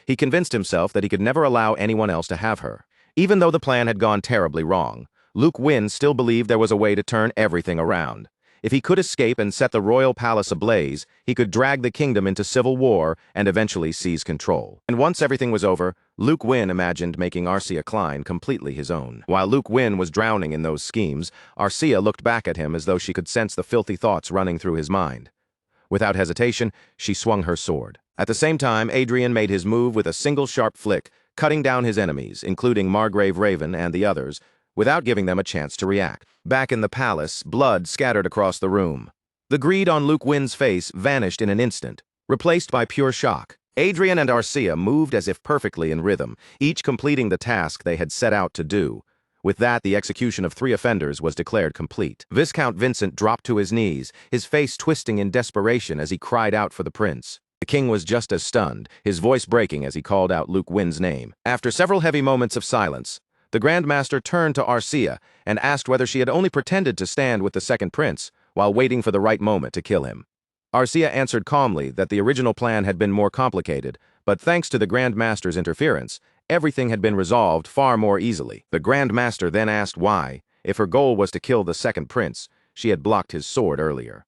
He convinced himself that he could never allow anyone else to have her. Even though the plan had gone terribly wrong, Luke Wynn still believed there was a way to turn everything around. If he could escape and set the royal palace ablaze, he could drag the kingdom into civil war and eventually seize control. And once everything was over, Luke Wynn imagined making Arcia Klein completely his own. While Luke Wynn was drowning in those schemes, Arcia looked back at him as though she could sense the filthy thoughts running through his mind. Without hesitation, she swung her sword. At the same time, Adrien made his move with a single sharp flick, cutting down his enemies, including Margrave Raven and the others, without giving them a chance to react. Back in the palace, blood scattered across the room. The greed on Luke Wynn's face vanished in an instant, replaced by pure shock. Adrien and Arcia moved as if perfectly in rhythm, each completing the task they had set out to do. With that, the execution of 3 offenders was declared complete. Viscount Vincent dropped to his knees, his face twisting in desperation as he cried out for the prince. The king was just as stunned, his voice breaking as he called out Luke Wynn's name. After several heavy moments of silence, the Grand Master turned to Arcia and asked whether she had only pretended to stand with the second prince while waiting for the right moment to kill him. Arcia answered calmly that the original plan had been more complicated, but thanks to the Grand Master's interference, everything had been resolved far more easily. The Grand Master then asked why, if her goal was to kill the second prince, she had blocked his sword earlier.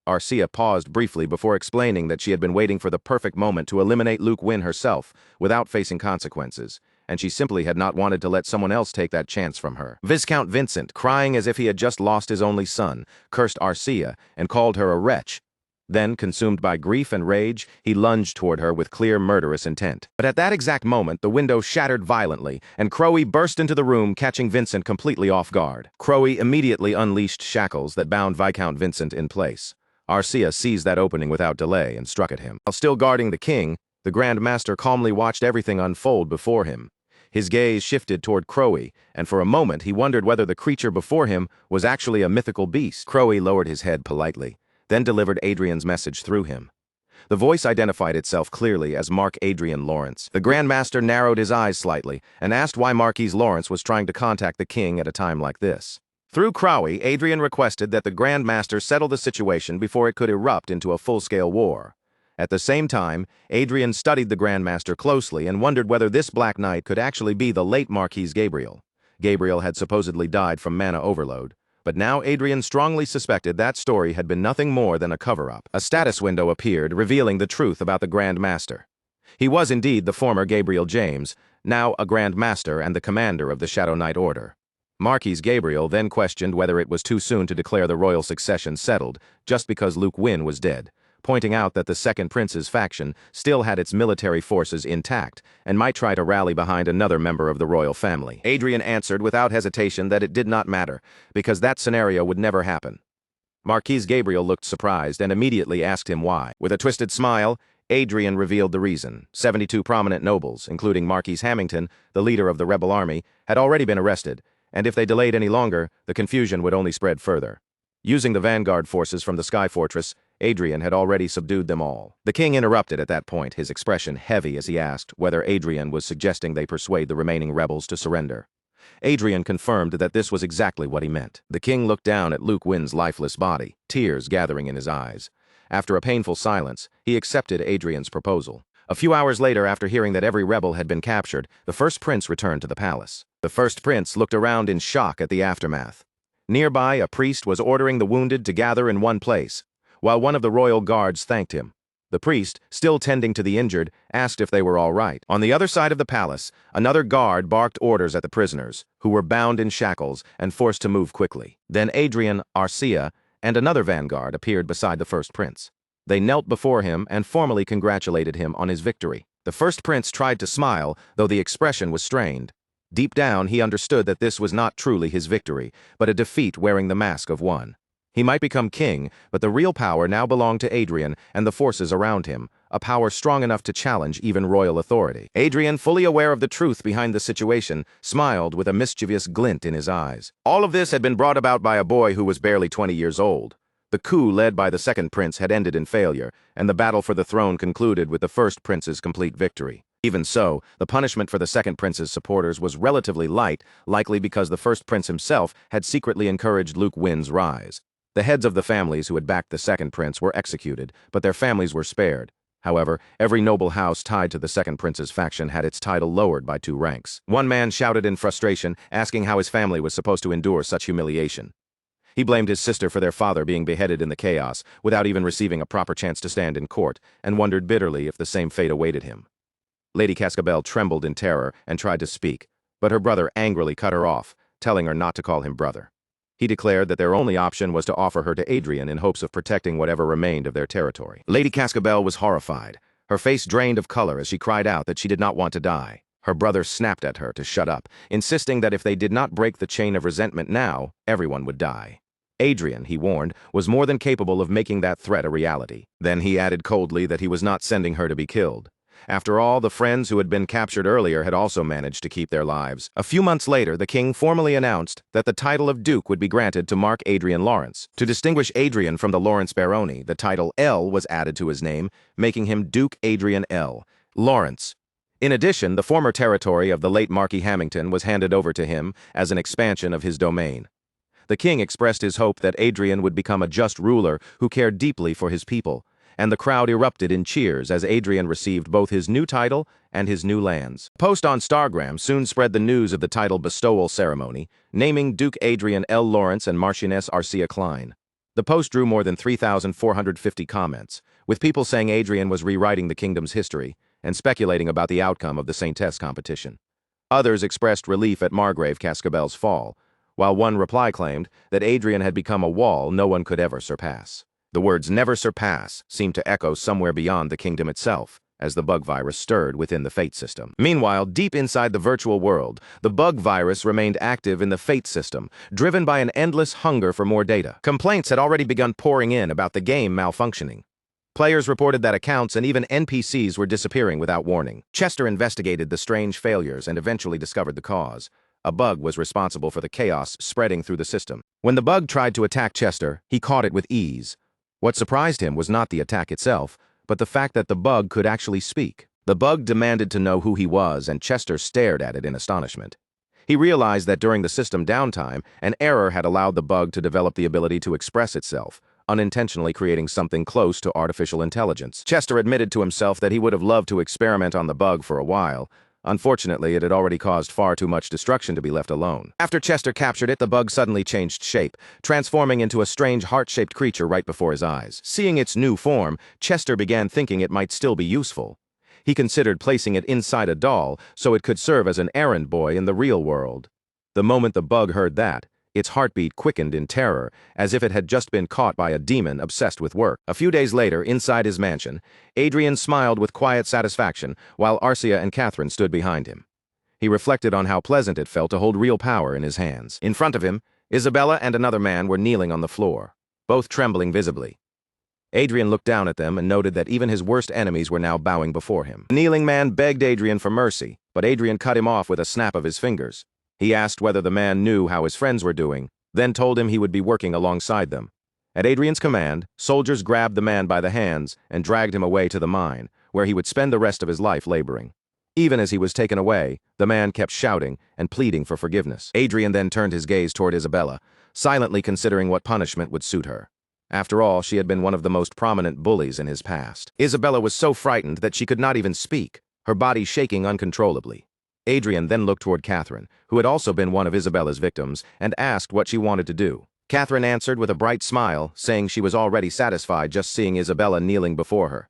Arcia paused briefly before explaining that she had been waiting for the perfect moment to eliminate Luke Wynn herself without facing consequences, and she simply had not wanted to let someone else take that chance from her. Viscount Vincent, crying as if he had just lost his only son, cursed Arcia and called her a wretch. Then, consumed by grief and rage, he lunged toward her with clear murderous intent. But at that exact moment, the window shattered violently, and Crowe burst into the room, catching Vincent completely off guard. Crowe immediately unleashed shackles that bound Viscount Vincent in place. Arcia seized that opening without delay and struck at him. While still guarding the king, the Grand Master calmly watched everything unfold before him. His gaze shifted toward Crowe, and for a moment he wondered whether the creature before him was actually a mythical beast. Crowe lowered his head politely, then delivered Adrien's message through him. The voice identified itself clearly as Mark Adrien Lawrence. The Grand Master narrowed his eyes slightly and asked why Marquis Lawrence was trying to contact the king at a time like this. Through Crowe, Adrien requested that the Grand Master settle the situation before it could erupt into a full-scale war. At the same time, Adrien studied the Grand Master closely and wondered whether this Black Knight could actually be the late Marquis Gabriel. Gabriel had supposedly died from mana overload, but now Adrien strongly suspected that story had been nothing more than a cover-up. A status window appeared, revealing the truth about the Grand Master. He was indeed the former Gabriel James, now a Grand Master and the commander of the Shadow Knight Order. Marquis Gabriel then questioned whether it was too soon to declare the royal succession settled, just because Luke Wynn was dead, pointing out that the Second Prince's faction still had its military forces intact and might try to rally behind another member of the royal family. Adrien answered without hesitation that it did not matter, because that scenario would never happen. Marquis Gabriel looked surprised and immediately asked him why. With a twisted smile, Adrien revealed the reason. 72 prominent nobles, including Marquis Hamilton, the leader of the rebel army, had already been arrested, and if they delayed any longer, the confusion would only spread further. Using the vanguard forces from the Sky Fortress, Adrien had already subdued them all. The king interrupted at that point, his expression heavy as he asked whether Adrien was suggesting they persuade the remaining rebels to surrender. Adrien confirmed that this was exactly what he meant. The king looked down at Luke Wynn's lifeless body, tears gathering in his eyes. After a painful silence, he accepted Adrien's proposal. A few hours later, after hearing that every rebel had been captured, the first prince returned to the palace. The first prince looked around in shock at the aftermath. Nearby, a priest was ordering the wounded to gather in one place, while one of the royal guards thanked him. The priest, still tending to the injured, asked if they were all right. On the other side of the palace, another guard barked orders at the prisoners, who were bound in shackles and forced to move quickly. Then Adrien, Arcia, and another vanguard appeared beside the first prince. They knelt before him and formally congratulated him on his victory. The first prince tried to smile, though the expression was strained. Deep down, he understood that this was not truly his victory, but a defeat wearing the mask of one. He might become king, but the real power now belonged to Adrien and the forces around him, a power strong enough to challenge even royal authority. Adrien, fully aware of the truth behind the situation, smiled with a mischievous glint in his eyes. All of this had been brought about by a boy who was barely 20 years old. The coup led by the second prince had ended in failure, and the battle for the throne concluded with the first prince's complete victory. Even so, the punishment for the second prince's supporters was relatively light, likely because the first prince himself had secretly encouraged Luke Wynn's rise. The heads of the families who had backed the second prince were executed, but their families were spared. However, every noble house tied to the second prince's faction had its title lowered by 2 ranks. One man shouted in frustration, asking how his family was supposed to endure such humiliation. He blamed his sister for their father being beheaded in the chaos, without even receiving a proper chance to stand in court, and wondered bitterly if the same fate awaited him. Lady Cascabel trembled in terror and tried to speak, but her brother angrily cut her off, telling her not to call him brother. He declared that their only option was to offer her to Adrien in hopes of protecting whatever remained of their territory. Lady Cascabel was horrified, her face drained of color as she cried out that she did not want to die. Her brother snapped at her to shut up, insisting that if they did not break the chain of resentment now, everyone would die. Adrien, he warned, was more than capable of making that threat a reality. Then he added coldly that he was not sending her to be killed. After all, the friends who had been captured earlier had also managed to keep their lives. A few months later, the king formally announced that the title of Duke would be granted to Mark Adrien Lawrence. To distinguish Adrien from the Lawrence Baroni, the title L was added to his name, making him Duke Adrien L. Lawrence. In addition, the former territory of the late Marquis Hamilton was handed over to him as an expansion of his domain. The king expressed his hope that Adrien would become a just ruler who cared deeply for his people, and the crowd erupted in cheers as Adrien received both his new title and his new lands. A post on Stargram soon spread the news of the title bestowal ceremony, naming Duke Adrien L. Lawrence and Marchioness Arcia Klein. The post drew more than 3,450 comments, with people saying Adrien was rewriting the kingdom's history and speculating about the outcome of the Saintess competition. Others expressed relief at Margrave Cascabel's fall, while one reply claimed that Adrien had become a wall no one could ever surpass. The words "never surpass" seemed to echo somewhere beyond the kingdom itself, as the bug virus stirred within the Fate system. Meanwhile, deep inside the virtual world, the bug virus remained active in the Fate system, driven by an endless hunger for more data. Complaints had already begun pouring in about the game malfunctioning. Players reported that accounts and even NPCs were disappearing without warning. Chester investigated the strange failures and eventually discovered the cause. A bug was responsible for the chaos spreading through the system. When the bug tried to attack Chester, he caught it with ease. What surprised him was not the attack itself, but the fact that the bug could actually speak. The bug demanded to know who he was, and Chester stared at it in astonishment. He realized that during the system downtime, an error had allowed the bug to develop the ability to express itself, unintentionally creating something close to artificial intelligence. Chester admitted to himself that he would have loved to experiment on the bug for a while. Unfortunately, it had already caused far too much destruction to be left alone. After Chester captured it, the bug suddenly changed shape, transforming into a strange heart-shaped creature right before his eyes. Seeing its new form, Chester began thinking it might still be useful. He considered placing it inside a doll so it could serve as an errand boy in the real world. The moment the bug heard that, its heartbeat quickened in terror, as if it had just been caught by a demon obsessed with work. A few days later, inside his mansion, Adrien smiled with quiet satisfaction while Arcia and Catherine stood behind him. He reflected on how pleasant it felt to hold real power in his hands. In front of him, Isabella and another man were kneeling on the floor, both trembling visibly. Adrien looked down at them and noted that even his worst enemies were now bowing before him. The kneeling man begged Adrien for mercy, but Adrien cut him off with a snap of his fingers. He asked whether the man knew how his friends were doing, then told him he would be working alongside them. At Adrien's command, soldiers grabbed the man by the hands and dragged him away to the mine, where he would spend the rest of his life laboring. Even as he was taken away, the man kept shouting and pleading for forgiveness. Adrien then turned his gaze toward Isabella, silently considering what punishment would suit her. After all, she had been one of the most prominent bullies in his past. Isabella was so frightened that she could not even speak, her body shaking uncontrollably. Adrien then looked toward Catherine, who had also been one of Isabella's victims, and asked what she wanted to do. Catherine answered with a bright smile, saying she was already satisfied just seeing Isabella kneeling before her.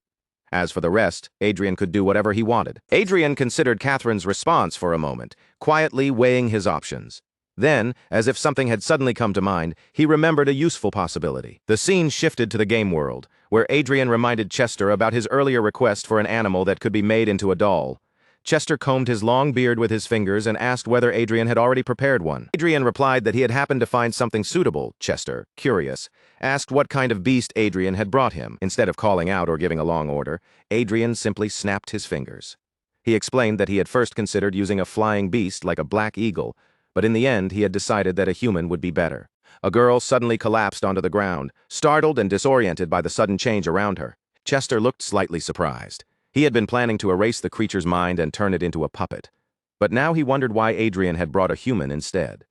As for the rest, Adrien could do whatever he wanted. Adrien considered Catherine's response for a moment, quietly weighing his options. Then, as if something had suddenly come to mind, he remembered a useful possibility. The scene shifted to the game world, where Adrien reminded Chester about his earlier request for an animal that could be made into a doll. Chester combed his long beard with his fingers and asked whether Adrien had already prepared one. Adrien replied that he had happened to find something suitable. Chester, curious, asked what kind of beast Adrien had brought him. Instead of calling out or giving a long order, Adrien simply snapped his fingers. He explained that he had first considered using a flying beast like a black eagle, but in the end he had decided that a human would be better. A girl suddenly collapsed onto the ground, startled and disoriented by the sudden change around her. Chester looked slightly surprised. He had been planning to erase the creature's mind and turn it into a puppet. But now he wondered why Adrien had brought a human instead.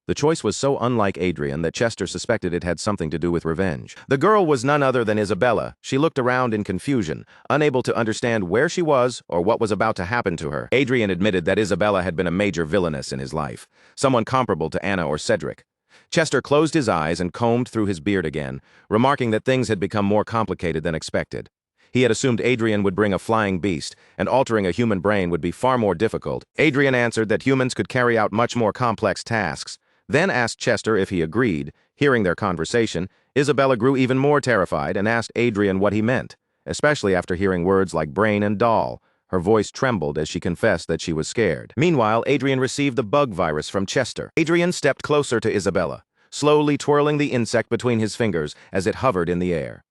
The choice was so unlike Adrien that Chester suspected it had something to do with revenge. The girl was none other than Isabella. She looked around in confusion, unable to understand where she was or what was about to happen to her. Adrien admitted that Isabella had been a major villainess in his life, someone comparable to Anna or Cedric. Chester closed his eyes and combed through his beard again, remarking that things had become more complicated than expected. He had assumed Adrien would bring a flying beast, and altering a human brain would be far more difficult. Adrien answered that humans could carry out much more complex tasks, then asked Chester if he agreed. Hearing their conversation, Isabella grew even more terrified and asked Adrien what he meant, especially after hearing words like brain and doll. Her voice trembled as she confessed that she was scared. Meanwhile, Adrien received the bug virus from Chester. Adrien stepped closer to Isabella, slowly twirling the insect between his fingers as it hovered in the air.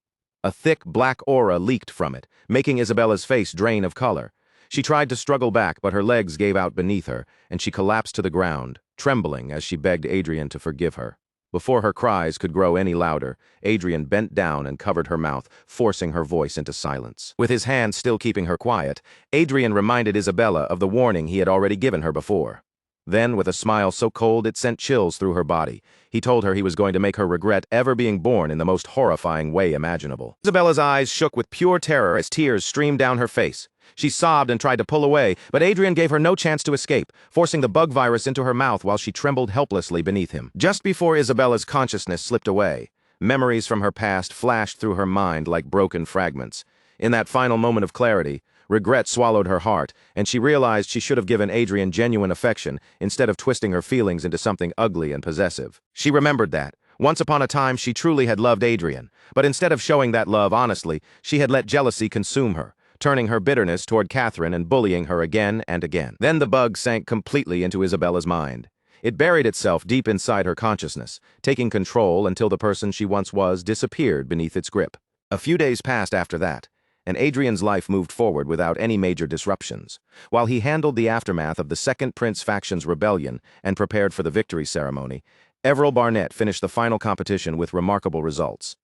A thick black aura leaked from it, making Isabella's face drain of color. She tried to struggle back, but her legs gave out beneath her, and she collapsed to the ground, trembling as she begged Adrien to forgive her. Before her cries could grow any louder, Adrien bent down and covered her mouth, forcing her voice into silence. With his hand still keeping her quiet, Adrien reminded Isabella of the warning he had already given her before. Then, with a smile so cold it sent chills through her body, he told her he was going to make her regret ever being born in the most horrifying way imaginable. Isabella's eyes shook with pure terror as tears streamed down her face. She sobbed and tried to pull away, but Adrien gave her no chance to escape, forcing the bug virus into her mouth while she trembled helplessly beneath him. Just before Isabella's consciousness slipped away, memories from her past flashed through her mind like broken fragments. In that final moment of clarity, regret swallowed her heart, and she realized she should have given Adrien genuine affection instead of twisting her feelings into something ugly and possessive. She remembered that. Once upon a time, she truly had loved Adrien, but instead of showing that love honestly, she had let jealousy consume her, turning her bitterness toward Catherine and bullying her again and again. Then the bug sank completely into Isabella's mind. It buried itself deep inside her consciousness, taking control until the person she once was disappeared beneath its grip. A few days passed after that, and Adrien's life moved forward without any major disruptions. While he handled the aftermath of the Second Prince faction's rebellion and prepared for the victory ceremony, Everil Barnett finished the final competition with remarkable results.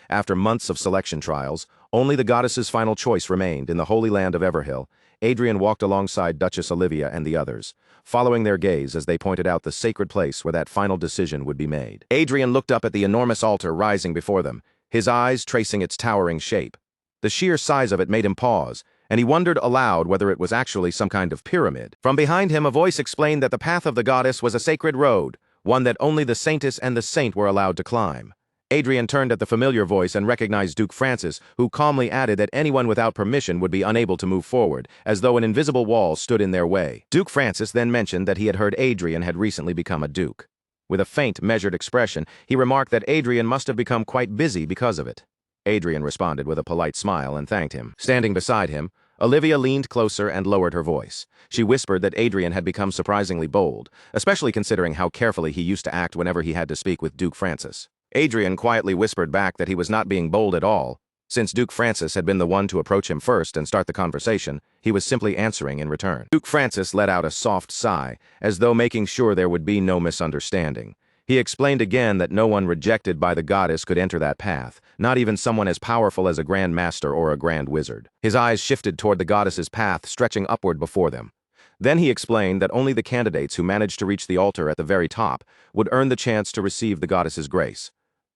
After months of selection trials, only the goddess's final choice remained in the Holy Land of Everhill. Adrien walked alongside Duchess Olivia and the others, following their gaze as they pointed out the sacred place where that final decision would be made. Adrien looked up at the enormous altar rising before them, his eyes tracing its towering shape. The sheer size of it made him pause, and he wondered aloud whether it was actually some kind of pyramid. From behind him, a voice explained that the path of the goddess was a sacred road, one that only the saintess and the saint were allowed to climb. Adrien turned at the familiar voice and recognized Duke Francis, who calmly added that anyone without permission would be unable to move forward, as though an invisible wall stood in their way. Duke Francis then mentioned that he had heard Adrien had recently become a duke. With a faint, measured expression, he remarked that Adrien must have become quite busy because of it. Adrien responded with a polite smile and thanked him. Standing beside him, Olivia leaned closer and lowered her voice. She whispered that Adrien had become surprisingly bold, especially considering how carefully he used to act whenever he had to speak with Duke Francis. Adrien quietly whispered back that he was not being bold at all. Since Duke Francis had been the one to approach him first and start the conversation, he was simply answering in return. Duke Francis let out a soft sigh, as though making sure there would be no misunderstanding. He explained again that no one rejected by the goddess could enter that path, not even someone as powerful as a Grand Master or a Grand Wizard. His eyes shifted toward the goddess's path stretching upward before them. Then he explained that only the candidates who managed to reach the altar at the very top would earn the chance to receive the goddess's grace.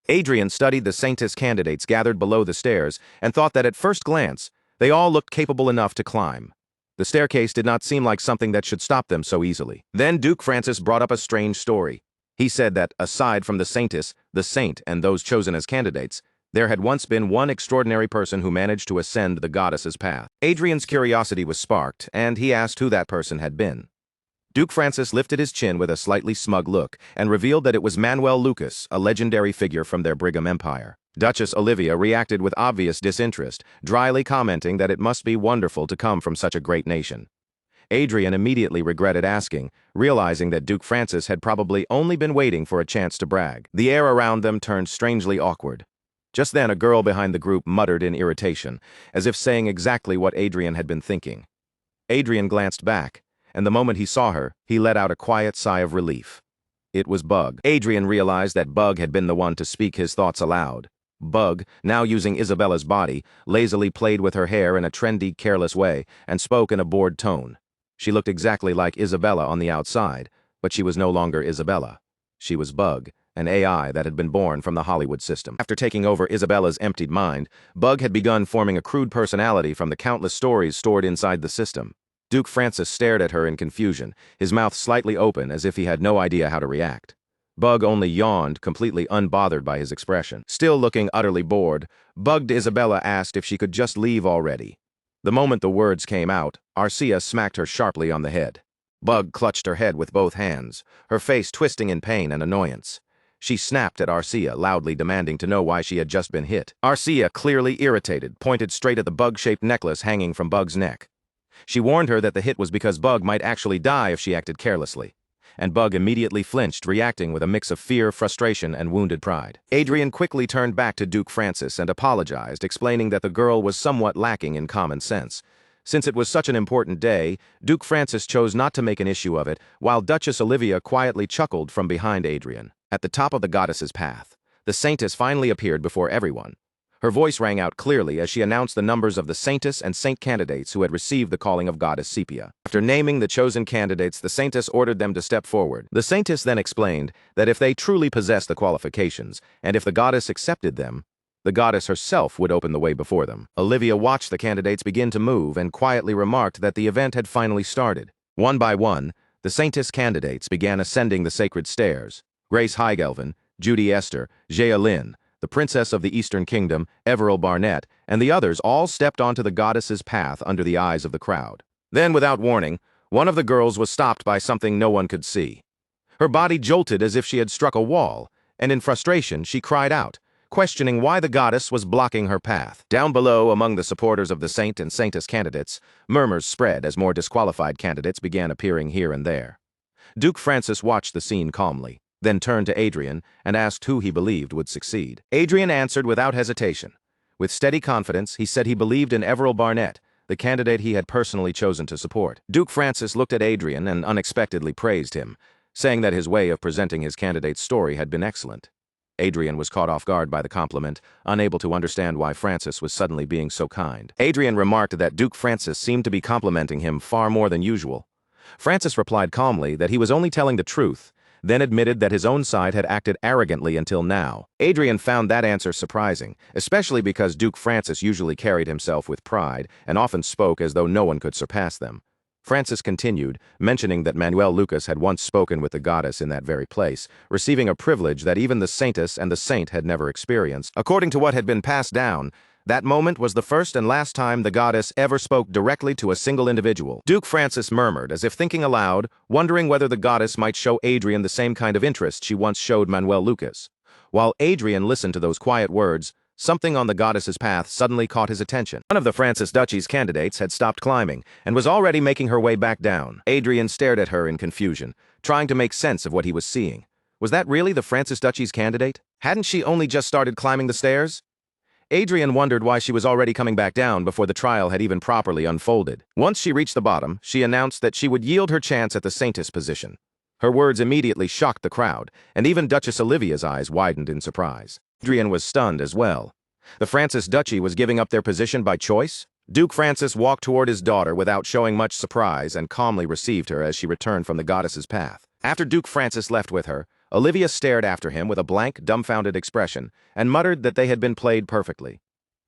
Adrien studied the saintess candidates gathered below the stairs and thought that at first glance, they all looked capable enough to climb. The staircase did not seem like something that should stop them so easily. Then Duke Francis brought up a strange story. He said that, aside from the saintess, the saint, and those chosen as candidates, There had once been one extraordinary person who managed to ascend the goddess's path. Adrien's curiosity was sparked, and he asked who that person had been. Duke Francis lifted his chin with a slightly smug look and revealed that it was Manuel Lucas, a legendary figure from their Brigham Empire. Duchess Olivia reacted with obvious disinterest, dryly commenting that it must be wonderful to come from such a great nation. Adrien immediately regretted asking, realizing that Duke Francis had probably only been waiting for a chance to brag. The air around them turned strangely awkward. Just then, a girl behind the group muttered in irritation, as if saying exactly what Adrien had been thinking. Adrien glanced back, and the moment he saw her, he let out a quiet sigh of relief. It was Bug. Adrien realized that Bug had been the one to speak his thoughts aloud. Bug, now using Isabella's body, lazily played with her hair in a trendy, careless way and spoke in a bored tone. She looked exactly like Isabella on the outside, but she was no longer Isabella. She was Bug, an AI that had been born from the Hollywood system. After taking over Isabella's emptied mind, Bug had begun forming a crude personality from the countless stories stored inside the system. Duke Francis stared at her in confusion, his mouth slightly open as if he had no idea how to react. Bug only yawned, completely unbothered by his expression. Still looking utterly bored, Bugged Isabella asked if she could just leave already. The moment the words came out, Arcia smacked her sharply on the head. Bug clutched her head with both hands, her face twisting in pain and annoyance. She snapped at Arcia, loudly demanding to know why she had just been hit. Arcia, clearly irritated, pointed straight at the bug-shaped necklace hanging from Bug's neck. She warned her that the hit was because Bug might actually die if she acted carelessly. And Bug immediately flinched, reacting with a mix of fear, frustration, and wounded pride. Adrien quickly turned back to Duke Francis and apologized, explaining that the girl was somewhat lacking in common sense. Since it was such an important day, Duke Francis chose not to make an issue of it, while Duchess Olivia quietly chuckled from behind Adrien. At the top of the goddess's path, the Saintess finally appeared before everyone. Her voice rang out clearly as she announced the numbers of the Saintess and Saint candidates who had received the calling of Goddess Sepia. After naming the chosen candidates, the Saintess ordered them to step forward. The Saintess then explained that if they truly possessed the qualifications, and if the goddess accepted them, the goddess herself would open the way before them. Olivia watched the candidates begin to move and quietly remarked that the event had finally started. One by one, the Saintess candidates began ascending the sacred stairs. Grace Heigelvin, Judy Esther, Jaya Lin, the Princess of the Eastern Kingdom, Everil Barnett, and the others all stepped onto the goddess's path under the eyes of the crowd. Then, without warning, one of the girls was stopped by something no one could see. Her body jolted as if she had struck a wall, and in frustration she cried out, questioning why the goddess was blocking her path. Down below, among the supporters of the Saint and Saintess candidates, murmurs spread as more disqualified candidates began appearing here and there. Duke Francis watched the scene calmly, then turned to Adrien and asked who he believed would succeed. Adrien answered without hesitation. With steady confidence, he said he believed in Everil Barnett, the candidate he had personally chosen to support. Duke Francis looked at Adrien and unexpectedly praised him, saying that his way of presenting his candidate's story had been excellent. Adrien was caught off guard by the compliment, unable to understand why Francis was suddenly being so kind. Adrien remarked that Duke Francis seemed to be complimenting him far more than usual. Francis replied calmly that he was only telling the truth, then admitted that his own side had acted arrogantly until now. Adrien found that answer surprising, especially because Duke Francis usually carried himself with pride and often spoke as though no one could surpass them. Francis continued, mentioning that Manuel Lucas had once spoken with the goddess in that very place, receiving a privilege that even the Saintess and the Saint had never experienced. According to what had been passed down, that moment was the first and last time the goddess ever spoke directly to a single individual. Duke Francis murmured, as if thinking aloud, wondering whether the goddess might show Adrien the same kind of interest she once showed Manuel Lucas. While Adrien listened to those quiet words, something on the goddess's path suddenly caught his attention. One of the Francis Duchy's candidates had stopped climbing and was already making her way back down. Adrien stared at her in confusion, trying to make sense of what he was seeing. Was that really the Francis Duchy's candidate? Hadn't she only just started climbing the stairs? Adrien wondered why she was already coming back down before the trial had even properly unfolded. Once she reached the bottom, she announced that she would yield her chance at the Saintess position. Her words immediately shocked the crowd, and even Duchess Olivia's eyes widened in surprise. Adrien was stunned as well. The Francis Duchy was giving up their position by choice? Duke Francis walked toward his daughter without showing much surprise and calmly received her as she returned from the goddess's path. After Duke Francis left with her, Olivia stared after him with a blank, dumbfounded expression and muttered that they had been played perfectly.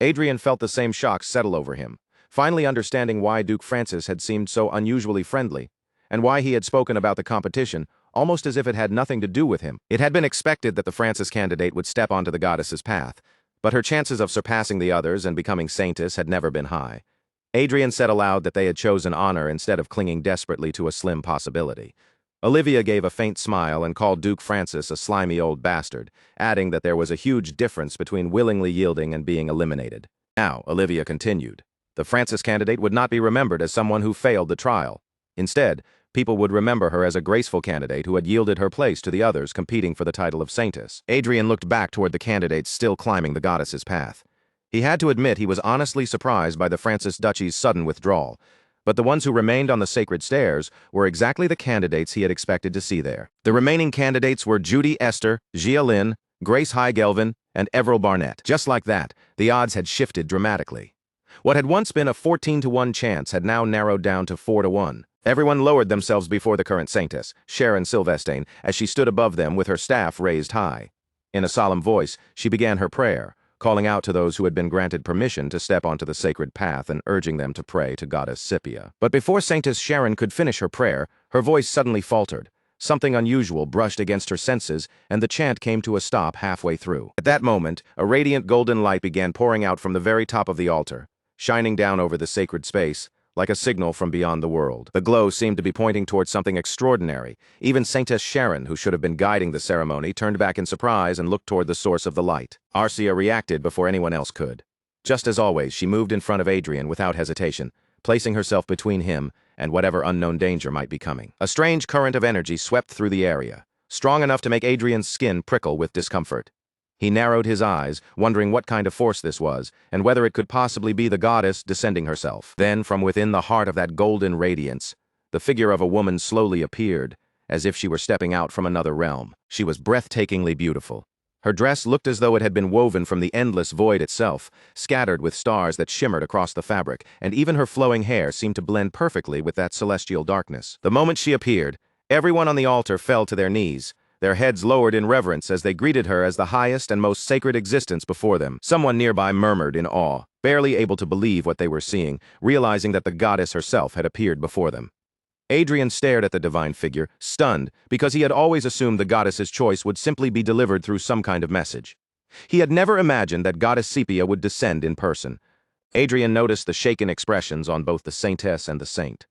Adrien felt the same shock settle over him, finally understanding why Duke Francis had seemed so unusually friendly, and why he had spoken about the competition, almost as if it had nothing to do with him. It had been expected that the Francis candidate would step onto the goddess's path, but her chances of surpassing the others and becoming saintess had never been high. Adrien said aloud that they had chosen honor instead of clinging desperately to a slim possibility. Olivia gave a faint smile and called Duke Francis a slimy old bastard, adding that there was a huge difference between willingly yielding and being eliminated. Now, Olivia continued, the Francis candidate would not be remembered as someone who failed the trial. Instead, people would remember her as a graceful candidate who had yielded her place to the others competing for the title of saintess. Adrien looked back toward the candidates still climbing the goddess's path. He had to admit he was honestly surprised by the Francis Duchy's sudden withdrawal, but the ones who remained on the sacred stairs were exactly the candidates he had expected to see there. The remaining candidates were Judy Esther, Jia Lin, Grace High-Gelvin, and Everil Barnett. Just like that, the odds had shifted dramatically. What had once been a 14-to-1 chance had now narrowed down to 4-to-1. Everyone lowered themselves before the current saintess, Sharon Silvestine, as she stood above them with her staff raised high. In a solemn voice, she began her prayer, calling out to those who had been granted permission to step onto the sacred path and urging them to pray to goddess Scipia. But before Saintess Sharon could finish her prayer, her voice suddenly faltered. Something unusual brushed against her senses, and the chant came to a stop halfway through. At that moment, a radiant golden light began pouring out from the very top of the altar, shining down over the sacred space, like a signal from beyond the world. The glow seemed to be pointing towards something extraordinary. Even Saintess Sharon, who should have been guiding the ceremony, turned back in surprise and looked toward the source of the light. Arcia reacted before anyone else could. Just as always, she moved in front of Adrien without hesitation, placing herself between him and whatever unknown danger might be coming. A strange current of energy swept through the area, strong enough to make Adrien's skin prickle with discomfort. He narrowed his eyes, wondering what kind of force this was, and whether it could possibly be the goddess descending herself. Then, from within the heart of that golden radiance, the figure of a woman slowly appeared, as if she were stepping out from another realm. She was breathtakingly beautiful. Her dress looked as though it had been woven from the endless void itself, scattered with stars that shimmered across the fabric, and even her flowing hair seemed to blend perfectly with that celestial darkness. The moment she appeared, everyone on the altar fell to their knees, their heads lowered in reverence as they greeted her as the highest and most sacred existence before them. Someone nearby murmured in awe, barely able to believe what they were seeing, realizing that the goddess herself had appeared before them. Adrien stared at the divine figure, stunned, because he had always assumed the goddess's choice would simply be delivered through some kind of message. He had never imagined that goddess Scipia would descend in person. Adrien noticed the shaken expressions on both the saintess and the saint.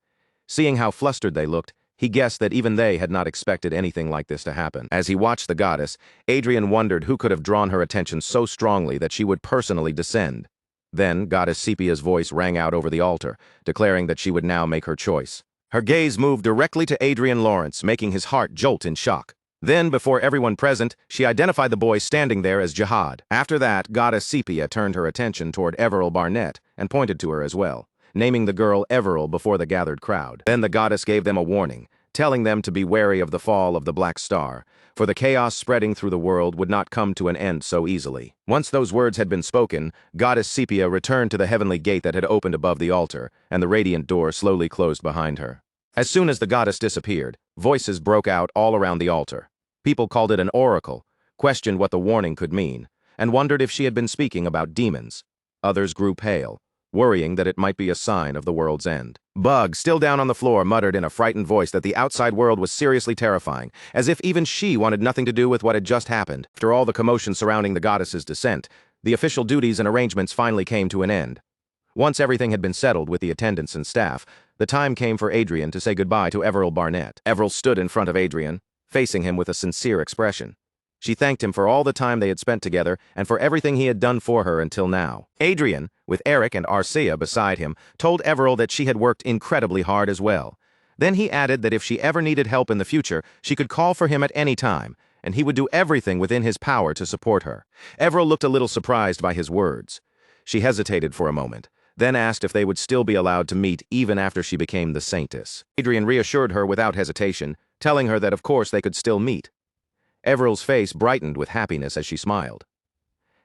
Seeing how flustered they looked, he guessed that even they had not expected anything like this to happen. As he watched the goddess, Adrien wondered who could have drawn her attention so strongly that she would personally descend. Then, goddess Scipia's voice rang out over the altar, declaring that she would now make her choice. Her gaze moved directly to Adrien Lawrence, making his heart jolt in shock. Then, before everyone present, she identified the boy standing there as Jihad. After that, goddess Scipia turned her attention toward Everil Barnett and pointed to her as well, naming the girl Everil before the gathered crowd. Then the goddess gave them a warning, telling them to be wary of the fall of the Black Star, for the chaos spreading through the world would not come to an end so easily. Once those words had been spoken, goddess Scipia returned to the heavenly gate that had opened above the altar, and the radiant door slowly closed behind her. As soon as the goddess disappeared, voices broke out all around the altar. People called it an oracle, questioned what the warning could mean, and wondered if she had been speaking about demons. Others grew pale, worrying that it might be a sign of the world's end. Bug, still down on the floor, muttered in a frightened voice that the outside world was seriously terrifying, as if even she wanted nothing to do with what had just happened. After all the commotion surrounding the goddess's descent, the official duties and arrangements finally came to an end. Once everything had been settled with the attendants and staff, the time came for Adrien to say goodbye to Everil Barnett. Everil stood in front of Adrien, facing him with a sincere expression. She thanked him for all the time they had spent together and for everything he had done for her until now. Adrien, with Eric and Arcia beside him, told Everil that she had worked incredibly hard as well. Then he added that if she ever needed help in the future, she could call for him at any time, and he would do everything within his power to support her. Everil looked a little surprised by his words. She hesitated for a moment, then asked if they would still be allowed to meet even after she became the saintess. Adrien reassured her without hesitation, telling her that of course they could still meet. Everil's face brightened with happiness as she smiled.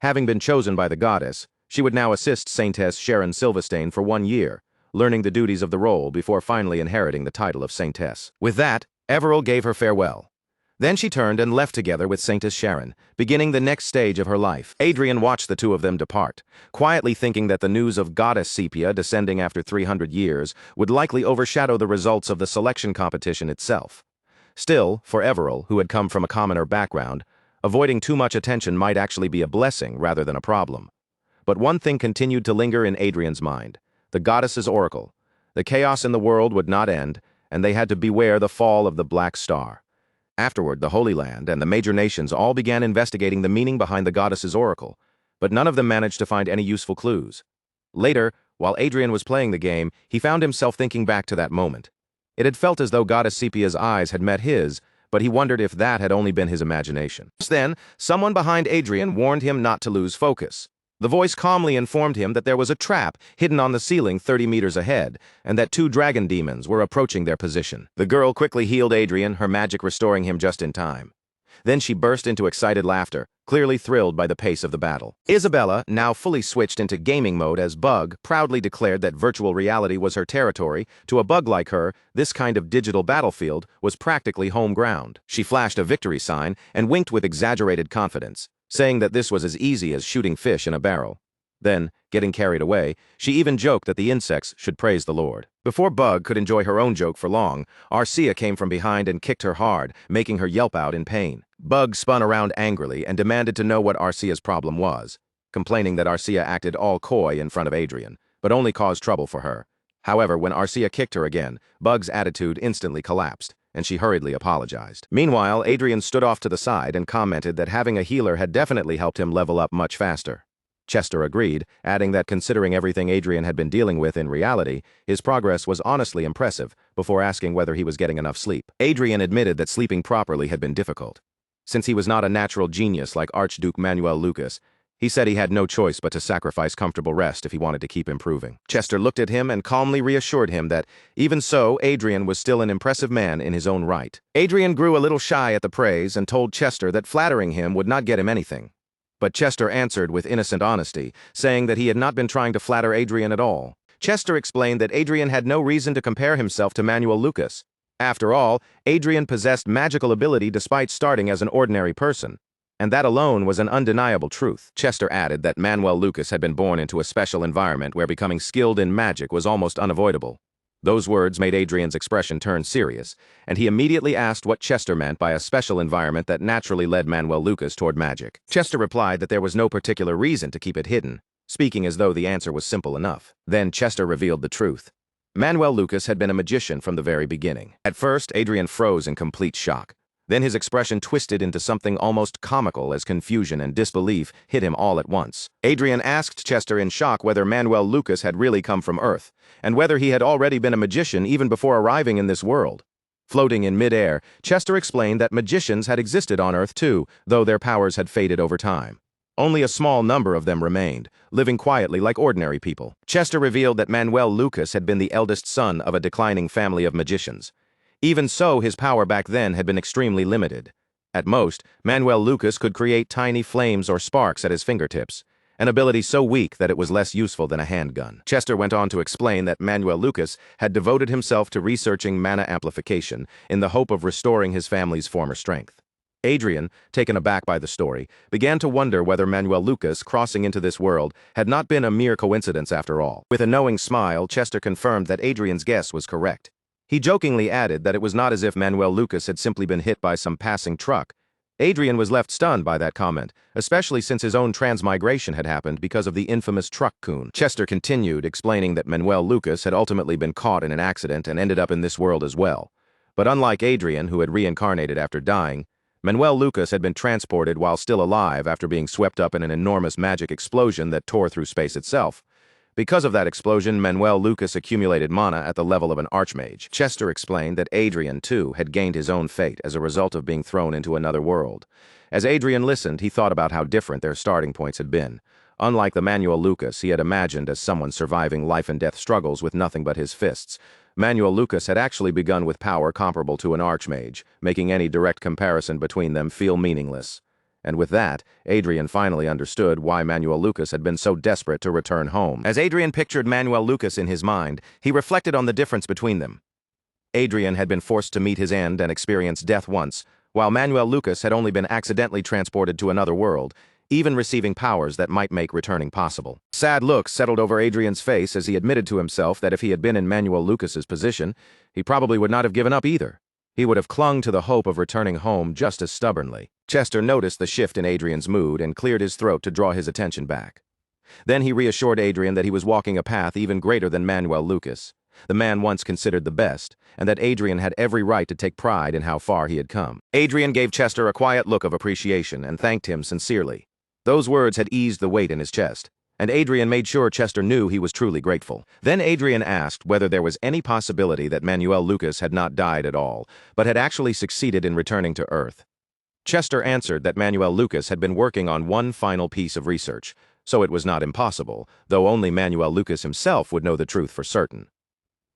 Having been chosen by the goddess, she would now assist Saintess Sharon Silvestine for 1 year, learning the duties of the role before finally inheriting the title of saintess. With that, Everil gave her farewell. Then she turned and left together with Saintess Sharon, beginning the next stage of her life. Adrien watched the two of them depart, quietly thinking that the news of goddess Scipia descending after 300 years would likely overshadow the results of the selection competition itself. Still, for Everil, who had come from a commoner background, Avoiding too much attention might actually be a blessing rather than a problem. But one thing continued to linger in Adrien's mind: the goddess's oracle. The chaos in the world would not end, and they had to beware the fall of the Black Star. Afterward, the Holy Land and the major nations all began investigating the meaning behind the goddess's oracle, but none of them managed to find any useful clues. Later, while Adrien was playing the game, he found himself thinking back to that moment. It had felt as though Goddess Sepia's eyes had met his, but he wondered if that had only been his imagination. Just then, someone behind Adrien warned him not to lose focus. The voice calmly informed him that there was a trap hidden on the ceiling 30 meters ahead, and that 2 dragon demons were approaching their position. The girl quickly healed Adrien, her magic restoring him just in time. Then she burst into excited laughter, clearly thrilled by the pace of the battle. Isabella, now fully switched into gaming mode as Bug, proudly declared that virtual reality was her territory. To a bug like her, this kind of digital battlefield was practically home ground. She flashed a victory sign and winked with exaggerated confidence, saying that this was as easy as shooting fish in a barrel. Then, getting carried away, she even joked that the insects should praise the Lord. Before Bug could enjoy her own joke for long, Arcia came from behind and kicked her hard, making her yelp out in pain. Bug spun around angrily and demanded to know what Arcia's problem was, complaining that Arcia acted all coy in front of Adrien, but only caused trouble for her. However, when Arcia kicked her again, Bug's attitude instantly collapsed, and she hurriedly apologized. Meanwhile, Adrien stood off to the side and commented that having a healer had definitely helped him level up much faster. Chester agreed, adding that considering everything Adrien had been dealing with in reality, his progress was honestly impressive, before asking whether he was getting enough sleep. Adrien admitted that sleeping properly had been difficult. Since he was not a natural genius like Archduke Manuel Lucas, he said he had no choice but to sacrifice comfortable rest if he wanted to keep improving. Chester looked at him and calmly reassured him that, even so, Adrien was still an impressive man in his own right. Adrien grew a little shy at the praise and told Chester that flattering him would not get him anything. But Chester answered with innocent honesty, saying that he had not been trying to flatter Adrien at all. Chester explained that Adrien had no reason to compare himself to Manuel Lucas. After all, Adrien possessed magical ability despite starting as an ordinary person, and that alone was an undeniable truth. Chester added that Manuel Lucas had been born into a special environment where becoming skilled in magic was almost unavoidable. Those words made Adrien's expression turn serious, and he immediately asked what Chester meant by a special environment that naturally led Manuel Lucas toward magic. Chester replied that there was no particular reason to keep it hidden, speaking as though the answer was simple enough. Then Chester revealed the truth. Manuel Lucas had been a magician from the very beginning. At first, Adrien froze in complete shock. Then his expression twisted into something almost comical as confusion and disbelief hit him all at once. Adrien asked Chester in shock whether Manuel Lucas had really come from Earth, and whether he had already been a magician even before arriving in this world. Floating in mid-air, Chester explained that magicians had existed on Earth too, though their powers had faded over time. Only a small number of them remained, living quietly like ordinary people. Chester revealed that Manuel Lucas had been the eldest son of a declining family of magicians. Even so, his power back then had been extremely limited. At most, Manuel Lucas could create tiny flames or sparks at his fingertips, an ability so weak that it was less useful than a handgun. Chester went on to explain that Manuel Lucas had devoted himself to researching mana amplification in the hope of restoring his family's former strength. Adrien, taken aback by the story, began to wonder whether Manuel Lucas crossing into this world had not been a mere coincidence after all. With a knowing smile, Chester confirmed that Adrien's guess was correct. He jokingly added that it was not as if Manuel Lucas had simply been hit by some passing truck. Adrien was left stunned by that comment, especially since his own transmigration had happened because of the infamous truck coon. Chester continued, explaining that Manuel Lucas had ultimately been caught in an accident and ended up in this world as well. But unlike Adrien, who had reincarnated after dying, Manuel Lucas had been transported while still alive after being swept up in an enormous magic explosion that tore through space itself. Because of that explosion, Manuel Lucas accumulated mana at the level of an archmage. Chester explained that Adrien, too, had gained his own fate as a result of being thrown into another world. As Adrien listened, he thought about how different their starting points had been. Unlike the Manuel Lucas he had imagined as someone surviving life-and-death struggles with nothing but his fists, Manuel Lucas had actually begun with power comparable to an archmage, making any direct comparison between them feel meaningless. And with that, Adrien finally understood why Manuel Lucas had been so desperate to return home. As Adrien pictured Manuel Lucas in his mind, he reflected on the difference between them. Adrien had been forced to meet his end and experience death once, while Manuel Lucas had only been accidentally transported to another world, even receiving powers that might make returning possible. Sad looks settled over Adrien's face as he admitted to himself that if he had been in Manuel Lucas's position, he probably would not have given up either. he would have clung to the hope of returning home just as stubbornly. Chester noticed the shift in Adrien's mood and cleared his throat to draw his attention back. Then he reassured Adrien that he was walking a path even greater than Manuel Lucas, the man once considered the best, and that Adrien had every right to take pride in how far he had come. Adrien gave Chester a quiet look of appreciation and thanked him sincerely. Those words had eased the weight in his chest, and Adrien made sure Chester knew he was truly grateful. Then Adrien asked whether there was any possibility that Manuel Lucas had not died at all, but had actually succeeded in returning to Earth. Chester answered that Manuel Lucas had been working on one final piece of research, so it was not impossible, though only Manuel Lucas himself would know the truth for certain.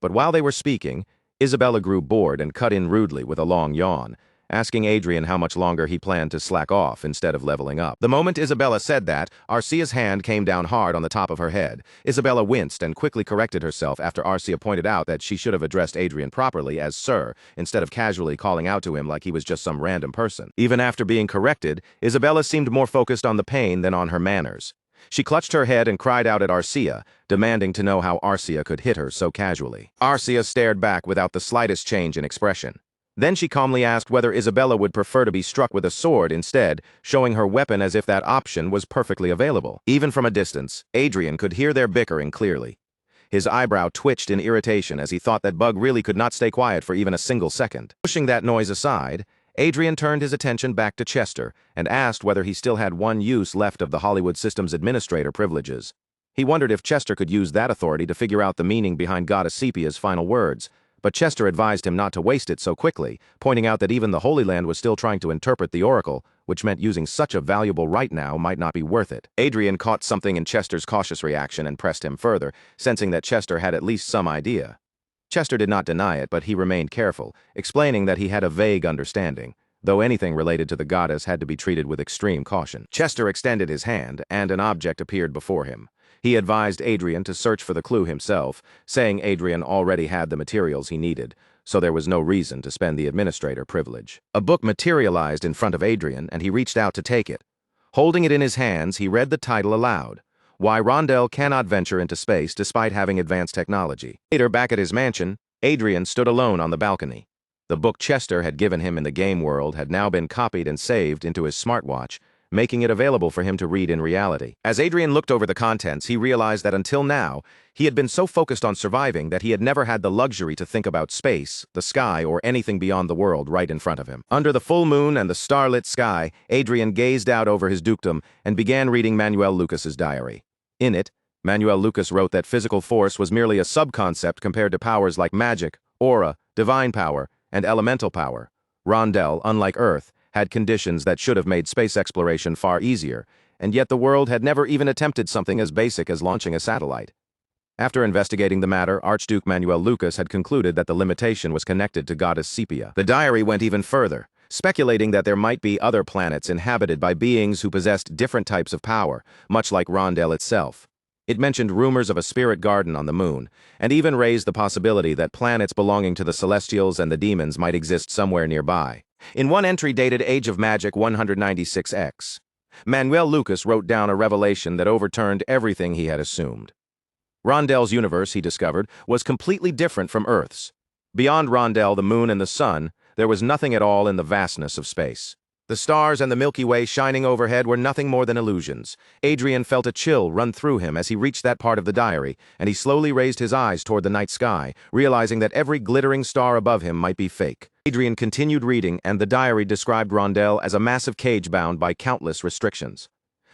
But while they were speaking, Isabella grew bored and cut in rudely with a long yawn, asking Adrien how much longer he planned to slack off instead of leveling up. The moment Isabella said that, Arcia's hand came down hard on the top of her head. Isabella winced and quickly corrected herself after Arcia pointed out that she should have addressed Adrien properly as Sir, instead of casually calling out to him like he was just some random person. Even after being corrected, Isabella seemed more focused on the pain than on her manners. She clutched her head and cried out at Arcia, demanding to know how Arcia could hit her so casually. Arcia stared back without the slightest change in expression. Then she calmly asked whether Isabella would prefer to be struck with a sword instead, showing her weapon as if that option was perfectly available. Even from a distance, Adrien could hear their bickering clearly. His eyebrow twitched in irritation as he thought that Bug really could not stay quiet for even a single second. Pushing that noise aside, Adrien turned his attention back to Chester and asked whether he still had one use left of the Hollywood Systems Administrator privileges. He wondered if Chester could use that authority to figure out the meaning behind Goddess Sepia's final words, but Chester advised him not to waste it so quickly, pointing out that even the Holy Land was still trying to interpret the Oracle, which meant using such a valuable right now might not be worth it. Adrien caught something in Chester's cautious reaction and pressed him further, sensing that Chester had at least some idea. Chester did not deny it, but he remained careful, explaining that he had a vague understanding, though anything related to the goddess had to be treated with extreme caution. Chester extended his hand, and an object appeared before him. He advised Adrien to search for the clue himself, saying Adrien already had the materials he needed, so there was no reason to spend the administrator privilege. A book materialized in front of Adrien, and he reached out to take it. Holding it in his hands, he read the title aloud: Why Rondell Cannot Venture into Space Despite Having Advanced Technology. Later, back at his mansion, Adrien stood alone on the balcony. The book Chester had given him in the game world had now been copied and saved into his smartwatch, making it available for him to read in reality. As Adrien looked over the contents, he realized that until now, he had been so focused on surviving that he had never had the luxury to think about space, the sky, or anything beyond the world right in front of him. Under the full moon and the starlit sky, Adrien gazed out over his dukedom and began reading Manuel Lucas's diary. In it, Manuel Lucas wrote that physical force was merely a subconcept compared to powers like magic, aura, divine power, and elemental power. Rondell, unlike Earth, had conditions that should have made space exploration far easier, and yet the world had never even attempted something as basic as launching a satellite. After investigating the matter, Archduke Manuel Lucas had concluded that the limitation was connected to Goddess Sepia. The diary went even further, speculating that there might be other planets inhabited by beings who possessed different types of power, much like Rondell itself. It mentioned rumors of a spirit garden on the moon, and even raised the possibility that planets belonging to the Celestials and the demons might exist somewhere nearby. In one entry dated Age of Magic 196X, Manuel Lucas wrote down a revelation that overturned everything he had assumed. Rondell's universe, he discovered, was completely different from Earth's. Beyond Rondell, the moon, and the sun, there was nothing at all in the vastness of space. The stars and the Milky Way shining overhead were nothing more than illusions. Adrien felt a chill run through him as he reached that part of the diary, and he slowly raised his eyes toward the night sky, realizing that every glittering star above him might be fake. Adrien continued reading, and the diary described Rondell as a massive cage bound by countless restrictions.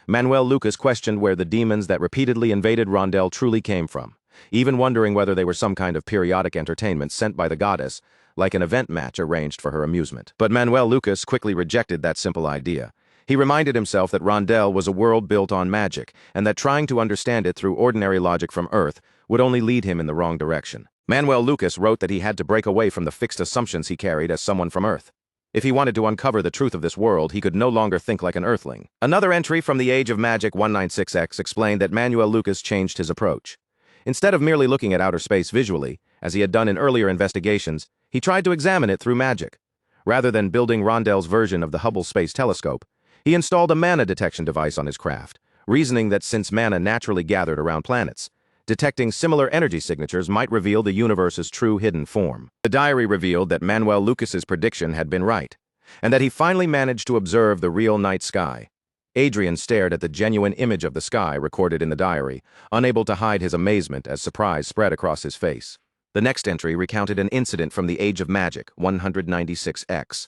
Manuel Lucas questioned where the demons that repeatedly invaded Rondell truly came from, even wondering whether they were some kind of periodic entertainment sent by the goddess, like an event match arranged for her amusement. But Manuel Lucas quickly rejected that simple idea. He reminded himself that Rondell was a world built on magic, and that trying to understand it through ordinary logic from Earth would only lead him in the wrong direction. Manuel Lucas wrote that he had to break away from the fixed assumptions he carried as someone from Earth. If he wanted to uncover the truth of this world, he could no longer think like an Earthling. Another entry from the Age of Magic 196X explained that Manuel Lucas changed his approach. Instead of merely looking at outer space visually, as he had done in earlier investigations, he tried to examine it through magic. Rather than building Rondell's version of the Hubble Space Telescope, he installed a mana detection device on his craft, reasoning that since mana naturally gathered around planets, Detecting similar energy signatures might reveal the universe's true hidden form. The diary revealed that Manuel Lucas's prediction had been right, and that he finally managed to observe the real night sky. Adrien stared at the genuine image of the sky recorded in the diary, unable to hide his amazement as surprise spread across his face. The next entry recounted an incident from the Age of Magic, 196X.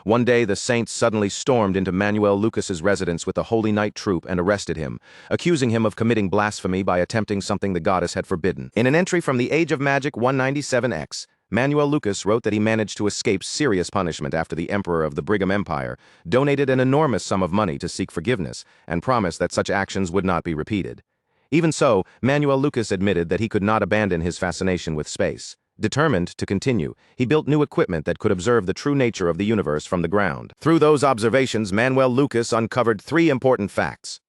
One day, the Saints suddenly stormed into Manuel Lucas's residence with the Holy Knight troop and arrested him, accusing him of committing blasphemy by attempting something the goddess had forbidden. In an entry from the Age of Magic 197X, Manuel Lucas wrote that he managed to escape serious punishment after the Emperor of the Brigham Empire donated an enormous sum of money to seek forgiveness and promised that such actions would not be repeated. Even so, Manuel Lucas admitted that he could not abandon his fascination with space. Determined to continue, he built new equipment that could observe the true nature of the universe from the ground. Through those observations, Manuel Lucas uncovered three important facts.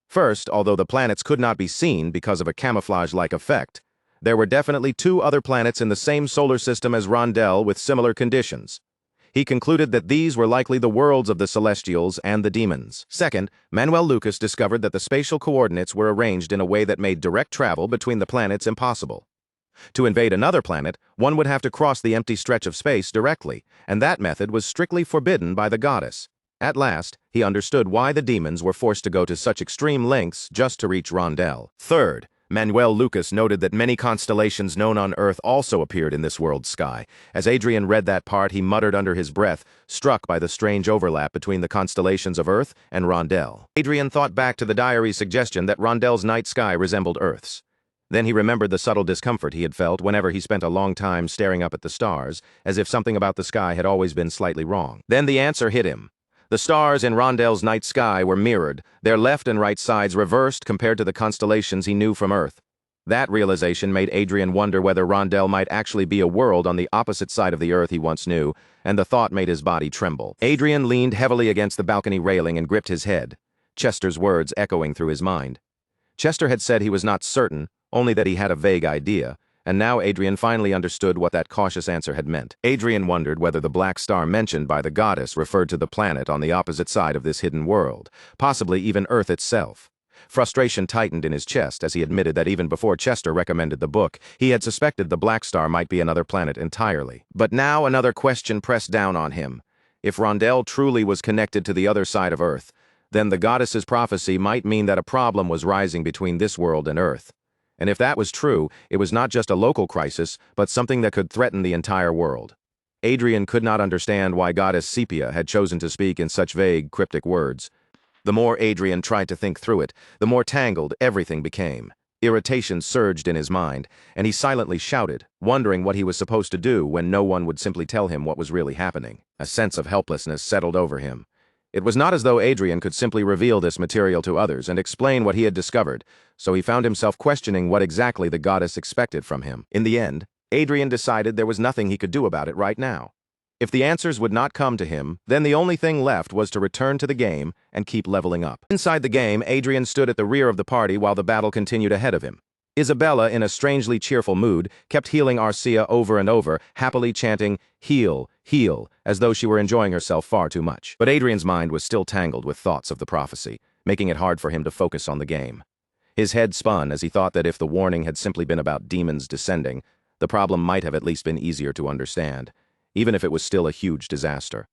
First, although the planets could not be seen because of a camouflage-like effect, there were definitely two other planets in the same solar system as Rondell with similar conditions. He concluded that these were likely the worlds of the Celestials and the demons. Second, Manuel Lucas discovered that the spatial coordinates were arranged in a way that made direct travel between the planets impossible. To invade another planet, one would have to cross the empty stretch of space directly, and that method was strictly forbidden by the goddess. At last, he understood why the demons were forced to go to such extreme lengths just to reach Rondell. Third, Manuel Lucas noted that many constellations known on Earth also appeared in this world's sky. As Adrien read that part, he muttered under his breath, struck by the strange overlap between the constellations of Earth and Rondell. Adrien thought back to the diary's suggestion that Rondell's night sky resembled Earth's. Then he remembered the subtle discomfort he had felt whenever he spent a long time staring up at the stars, as if something about the sky had always been slightly wrong. Then the answer hit him. The stars in Rondell's night sky were mirrored, their left and right sides reversed compared to the constellations he knew from Earth. That realization made Adrien wonder whether Rondell might actually be a world on the opposite side of the Earth he once knew, and the thought made his body tremble. Adrien leaned heavily against the balcony railing and gripped his head, Chester's words echoing through his mind. Chester had said he was not certain, only that he had a vague idea, and now Adrien finally understood what that cautious answer had meant. Adrien wondered whether the black star mentioned by the goddess referred to the planet on the opposite side of this hidden world, possibly even Earth itself. Frustration tightened in his chest as he admitted that even before Chester recommended the book, he had suspected the black star might be another planet entirely. But now another question pressed down on him. If Rondell truly was connected to the other side of Earth, then the goddess's prophecy might mean that a problem was rising between this world and Earth. And if that was true, it was not just a local crisis, but something that could threaten the entire world. Adrien could not understand why goddess Sepia had chosen to speak in such vague, cryptic words. The more Adrien tried to think through it, the more tangled everything became. Irritation surged in his mind, and he silently shouted, wondering what he was supposed to do when no one would simply tell him what was really happening. A sense of helplessness settled over him. It was not as though Adrien could simply reveal this material to others and explain what he had discovered, so he found himself questioning what exactly the goddess expected from him. In the end, Adrien decided there was nothing he could do about it right now. If the answers would not come to him, then the only thing left was to return to the game and keep leveling up. Inside the game, Adrien stood at the rear of the party while the battle continued ahead of him. Isabella, in a strangely cheerful mood, kept healing Arcia over and over, happily chanting, "Heal, heal," as though she were enjoying herself far too much. But Adrien's mind was still tangled with thoughts of the prophecy, making it hard for him to focus on the game. His head spun as he thought that if the warning had simply been about demons descending, the problem might have at least been easier to understand, even if it was still a huge disaster.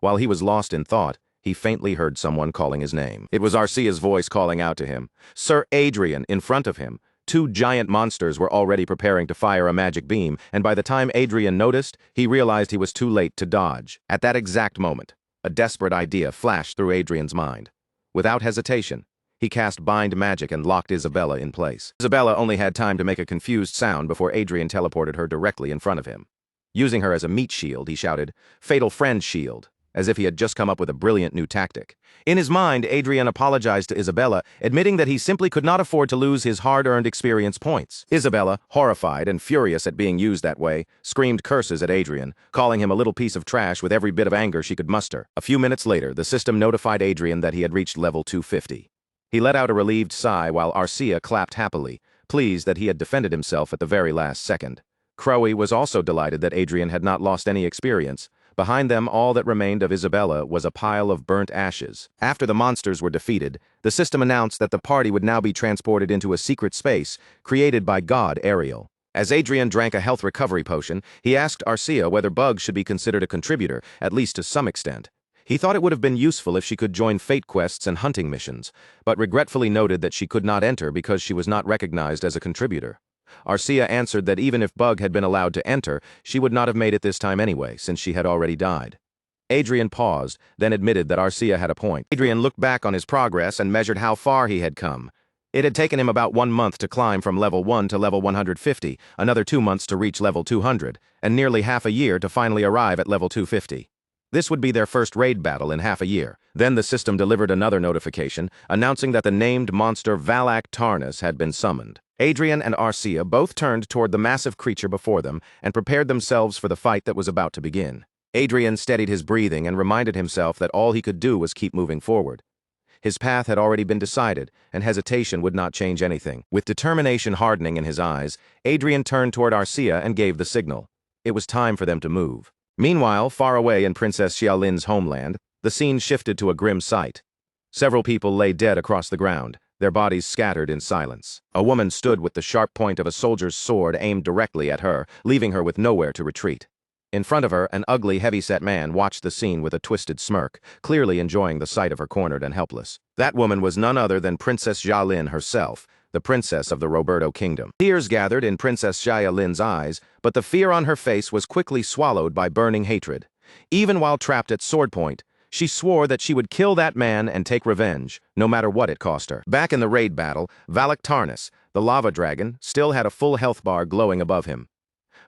While he was lost in thought, he faintly heard someone calling his name. It was Arcia's voice calling out to him. Sir Adrien, in front of him. Two giant monsters were already preparing to fire a magic beam, and by the time Adrien noticed, he realized he was too late to dodge. At that exact moment, a desperate idea flashed through Adrien's mind. Without hesitation, he cast Bind Magic and locked Isabella in place. Isabella only had time to make a confused sound before Adrien teleported her directly in front of him. Using her as a meat shield, he shouted, "Fatal Friend Shield," as if he had just come up with a brilliant new tactic. In his mind, Adrien apologized to Isabella, admitting that he simply could not afford to lose his hard-earned experience points. Isabella, horrified and furious at being used that way, screamed curses at Adrien, calling him a little piece of trash with every bit of anger she could muster. A few minutes later, the system notified Adrien that he had reached level 250. He let out a relieved sigh while Arcia clapped happily, pleased that he had defended himself at the very last second. Crowe was also delighted that Adrien had not lost any experience, Behind them, all that remained of Isabella was a pile of burnt ashes. After the monsters were defeated, the system announced that the party would now be transported into a secret space created by God Ariel. As Adrien drank a health recovery potion, he asked Arcia whether Bug should be considered a contributor, at least to some extent. He thought it would have been useful if she could join fate quests and hunting missions, but regretfully noted that she could not enter because she was not recognized as a contributor. Arcia answered that even if Bug had been allowed to enter, she would not have made it this time anyway, since she had already died. Adrien paused, then admitted that Arcia had a point. Adrien looked back on his progress and measured how far he had come. It had taken him about 1 month to climb from level 1 to level 150, another 2 months to reach level 200, and nearly half a year to finally arrive at level 250. This would be their first raid battle in half a year. Then the system delivered another notification, announcing that the named monster Valak Tarnus had been summoned. Adrien and Arcia both turned toward the massive creature before them and prepared themselves for the fight that was about to begin. Adrien steadied his breathing and reminded himself that all he could do was keep moving forward. His path had already been decided, and hesitation would not change anything. With determination hardening in his eyes, Adrien turned toward Arcia and gave the signal. It was time for them to move. Meanwhile, far away in Princess Xiaolin's homeland, the scene shifted to a grim sight. Several people lay dead across the ground, their bodies scattered in silence. A woman stood with the sharp point of a soldier's sword aimed directly at her, leaving her with nowhere to retreat. In front of her, an ugly, heavy-set man watched the scene with a twisted smirk, clearly enjoying the sight of her cornered and helpless. That woman was none other than Princess Xiaolin herself, the princess of the Roberto Kingdom. Tears gathered in Princess Xiaolin's eyes, but the fear on her face was quickly swallowed by burning hatred. Even while trapped at sword point, she swore that she would kill that man and take revenge, no matter what it cost her. Back in the raid battle, Valak Tarnus, the lava dragon, still had a full health bar glowing above him.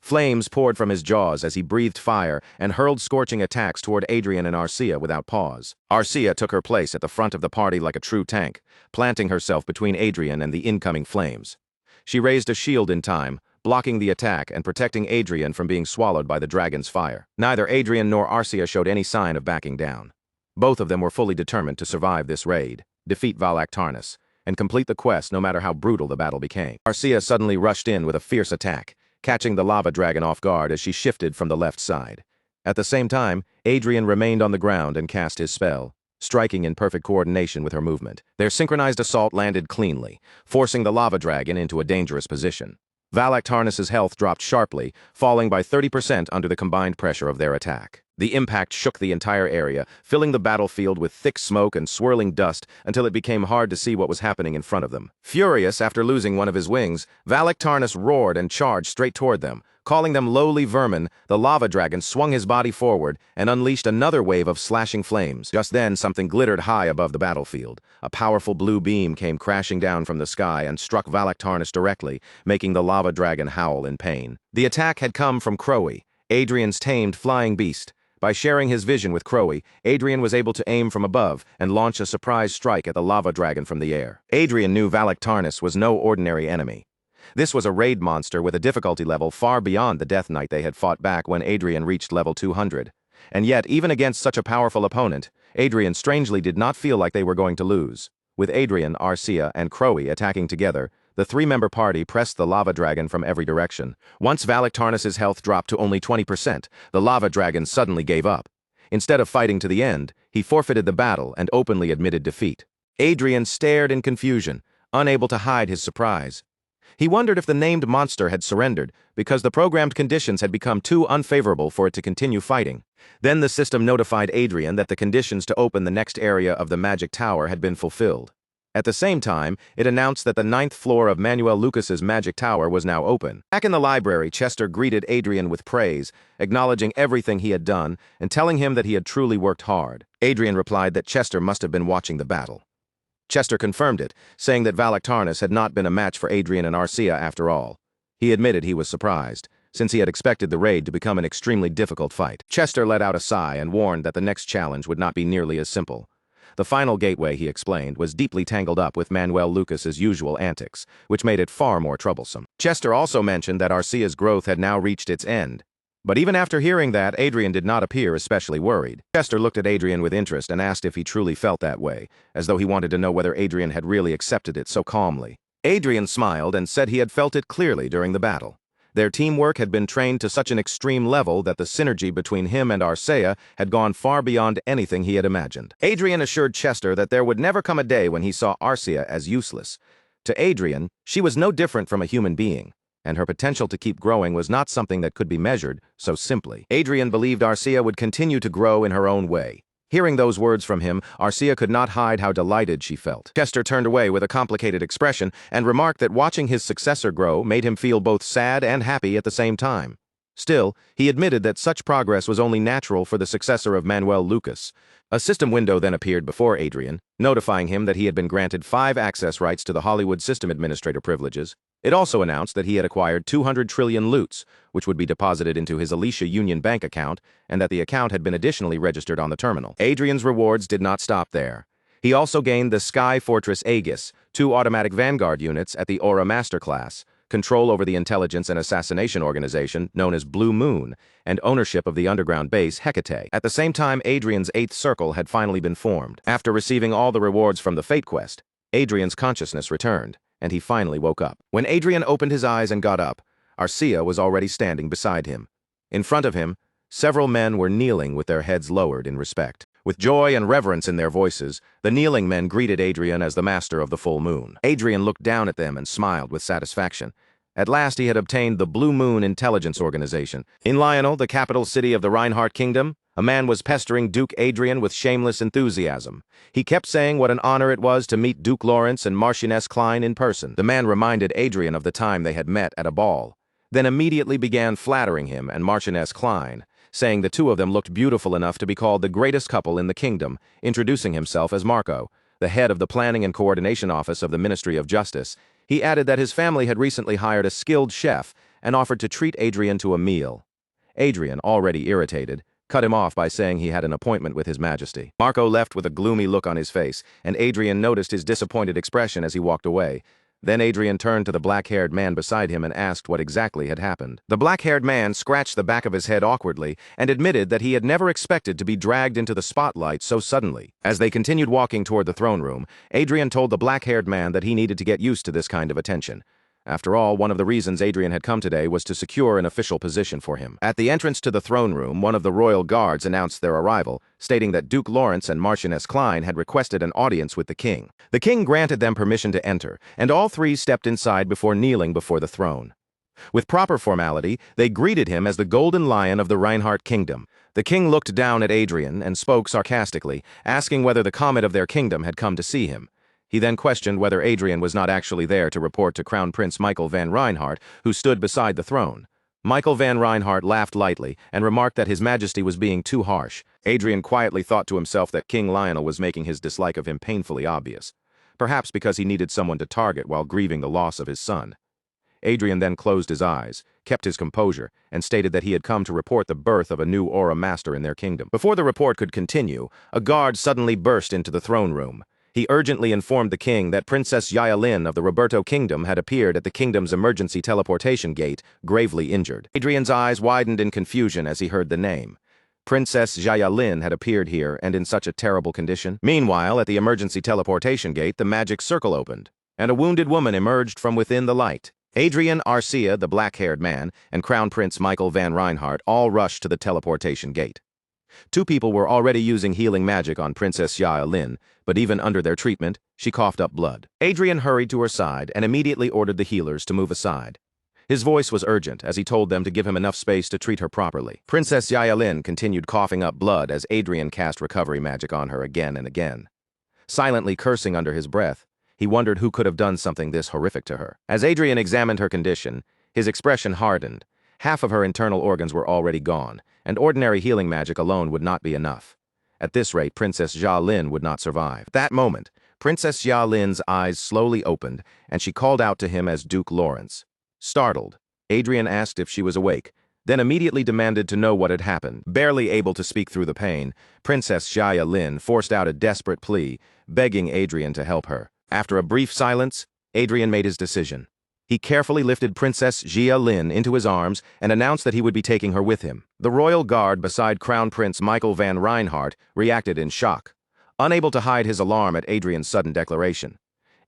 Flames poured from his jaws as he breathed fire and hurled scorching attacks toward Adrien and Arcia without pause. Arcia took her place at the front of the party like a true tank, planting herself between Adrien and the incoming flames. She raised a shield in time, blocking the attack and protecting Adrien from being swallowed by the dragon's fire. Neither Adrien nor Arcia showed any sign of backing down. Both of them were fully determined to survive this raid, defeat Valak Tarnus, and complete the quest no matter how brutal the battle became. Arcia suddenly rushed in with a fierce attack, catching the lava dragon off guard as she shifted from the left side. At the same time, Adrien remained on the ground and cast his spell, striking in perfect coordination with her movement. Their synchronized assault landed cleanly, forcing the lava dragon into a dangerous position. Valak Tarnus's health dropped sharply, falling by 30% under the combined pressure of their attack. The impact shook the entire area, filling the battlefield with thick smoke and swirling dust until it became hard to see what was happening in front of them. Furious after losing one of his wings, Valak Tarnus roared and charged straight toward them. Calling them lowly vermin, the lava dragon swung his body forward and unleashed another wave of slashing flames. Just then, something glittered high above the battlefield. A powerful blue beam came crashing down from the sky and struck Valak Tarnus directly, making the lava dragon howl in pain. The attack had come from Crowy, Adrien's tamed flying beast. By sharing his vision with Crowy, Adrien was able to aim from above and launch a surprise strike at the lava dragon from the air. Adrien knew Valak Tarnus was no ordinary enemy. This was a raid monster with a difficulty level far beyond the Death Knight they had fought back when Adrien reached level 200. And yet, even against such a powerful opponent, Adrien strangely did not feel like they were going to lose. With Adrien, Arcia, and Crowy attacking together, the three-member party pressed the lava dragon from every direction. Once Valak Tarnus's health dropped to only 20%, the lava dragon suddenly gave up. Instead of fighting to the end, he forfeited the battle and openly admitted defeat. Adrien stared in confusion, unable to hide his surprise. He wondered if the named monster had surrendered because the programmed conditions had become too unfavorable for it to continue fighting. Then the system notified Adrien that the conditions to open the next area of the magic tower had been fulfilled. At the same time, it announced that the 9th floor of Manuel Lucas's magic tower was now open. Back in the library, Chester greeted Adrien with praise, acknowledging everything he had done and telling him that he had truly worked hard. Adrien replied that Chester must have been watching the battle. Chester confirmed it, saying that Valak Tarnus had not been a match for Adrien and Arcia after all. He admitted he was surprised, since he had expected the raid to become an extremely difficult fight. Chester let out a sigh and warned that the next challenge would not be nearly as simple. The final gateway, he explained, was deeply tangled up with Manuel Lucas's usual antics, which made it far more troublesome. Chester also mentioned that Arcia's growth had now reached its end. But even after hearing that, Adrien did not appear especially worried. Chester looked at Adrien with interest and asked if he truly felt that way, as though he wanted to know whether Adrien had really accepted it so calmly. Adrien smiled and said he had felt it clearly during the battle. Their teamwork had been trained to such an extreme level that the synergy between him and Arcia had gone far beyond anything he had imagined. Adrien assured Chester that there would never come a day when he saw Arcia as useless. To Adrien, she was no different from a human being, and her potential to keep growing was not something that could be measured so simply. Adrien believed Arcia would continue to grow in her own way. Hearing those words from him, Arcia could not hide how delighted she felt. Chester turned away with a complicated expression and remarked that watching his successor grow made him feel both sad and happy at the same time. Still, he admitted that such progress was only natural for the successor of Manuel Lucas. A system window then appeared before Adrien, notifying him that he had been granted 5 access rights to the Hollywood System Administrator privileges. It also announced that he had acquired 200 trillion loots, which would be deposited into his Alicia Union bank account, and that the account had been additionally registered on the terminal. Adrien's rewards did not stop there. He also gained the Sky Fortress Aegis, 2 automatic Vanguard units at the Aura Master class, control over the intelligence and assassination organization known as Blue Moon, and ownership of the underground base Hecate. At the same time, Adrien's 8th Circle had finally been formed. After receiving all the rewards from the Fate Quest, Adrien's consciousness returned, and he finally woke up. When Adrien opened his eyes and got up, Arcia was already standing beside him. In front of him, several men were kneeling with their heads lowered in respect. With joy and reverence in their voices, the kneeling men greeted Adrien as the master of the full moon. Adrien looked down at them and smiled with satisfaction. At last he had obtained the Blue Moon Intelligence Organization. In Lionel, the capital city of the Reinhardt Kingdom, a man was pestering Duke Adrien with shameless enthusiasm. He kept saying what an honor it was to meet Duke Lawrence and Marchioness Klein in person. The man reminded Adrien of the time they had met at a ball, then immediately began flattering him and Marchioness Klein, saying the two of them looked beautiful enough to be called the greatest couple in the kingdom, introducing himself as Marco, the head of the Planning and Coordination Office of the Ministry of Justice. He added that his family had recently hired a skilled chef and offered to treat Adrien to a meal. Adrien, already irritated, cut him off by saying he had an appointment with His Majesty. Marco left with a gloomy look on his face, and Adrien noticed his disappointed expression as he walked away. Then Adrien turned to the black-haired man beside him and asked what exactly had happened. The black-haired man scratched the back of his head awkwardly and admitted that he had never expected to be dragged into the spotlight so suddenly. As they continued walking toward the throne room, Adrien told the black-haired man that he needed to get used to this kind of attention. After all, one of the reasons Adrien had come today was to secure an official position for him. At the entrance to the throne room, one of the royal guards announced their arrival, stating that Duke Lawrence and Marchioness Klein had requested an audience with the king. The king granted them permission to enter, and all 3 stepped inside before kneeling before the throne. With proper formality, they greeted him as the Golden Lion of the Reinhardt Kingdom. The king looked down at Adrien and spoke sarcastically, asking whether the comet of their kingdom had come to see him. He then questioned whether Adrien was not actually there to report to Crown Prince Michael van Reinhardt, who stood beside the throne. Michael van Reinhardt laughed lightly and remarked that His Majesty was being too harsh. Adrien quietly thought to himself that King Lionel was making his dislike of him painfully obvious, perhaps because he needed someone to target while grieving the loss of his son. Adrien then closed his eyes, kept his composure, and stated that he had come to report the birth of a new Aura Master in their kingdom. Before the report could continue, a guard suddenly burst into the throne room. He urgently informed the king that Princess Yahello of the Roberto Kingdom had appeared at the kingdom's emergency teleportation gate, gravely injured. Adrien's eyes widened in confusion as he heard the name. Princess Yahello had appeared here and in such a terrible condition. Meanwhile, at the emergency teleportation gate, the magic circle opened, and a wounded woman emerged from within the light. Adrien, Arcia, the black-haired man, and Crown Prince Michael van Reinhardt all rushed to the teleportation gate. 2 people were already using healing magic on Princess Yahello, but even under their treatment, she coughed up blood. Adrien hurried to her side and immediately ordered the healers to move aside. His voice was urgent as he told them to give him enough space to treat her properly. Princess Yahello continued coughing up blood as Adrien cast recovery magic on her again and again. Silently cursing under his breath, he wondered who could have done something this horrific to her. As Adrien examined her condition, his expression hardened. Half of her internal organs were already gone, and ordinary healing magic alone would not be enough. At this rate, Princess Yahello would not survive. At that moment, Princess Yahello's eyes slowly opened, and she called out to him as Duke Lawrence. Startled, Adrien asked if she was awake, then immediately demanded to know what had happened. Barely able to speak through the pain, Princess Yahello forced out a desperate plea, begging Adrien to help her. After a brief silence, Adrien made his decision. He carefully lifted Princess Yahello into his arms and announced that he would be taking her with him. The royal guard beside Crown Prince Michael van Reinhardt reacted in shock, unable to hide his alarm at Adrien's sudden declaration.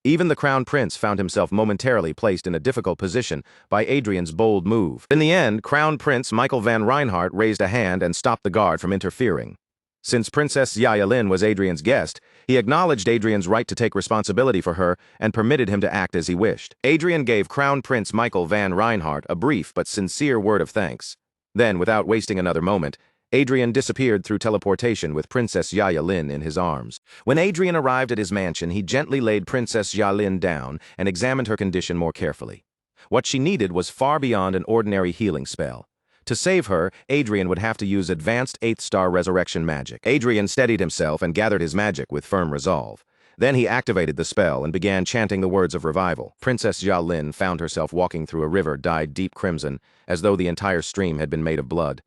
Even the Crown Prince found himself momentarily placed in a difficult position by Adrien's bold move. In the end, Crown Prince Michael van Reinhardt raised a hand and stopped the guard from interfering. Since Princess Yahello was Adrien's guest, he acknowledged Adrien's right to take responsibility for her and permitted him to act as he wished. Adrien gave Crown Prince Michael van Reinhardt a brief but sincere word of thanks. Then, without wasting another moment, Adrien disappeared through teleportation with Princess Yahello in his arms. When Adrien arrived at his mansion, he gently laid Princess Yahello down and examined her condition more carefully. What she needed was far beyond an ordinary healing spell. To save her, Adrien would have to use advanced 8th-star resurrection magic. Adrien steadied himself and gathered his magic with firm resolve. Then he activated the spell and began chanting the words of revival. Princess Yahello found herself walking through a river dyed deep crimson, as though the entire stream had been made of blood.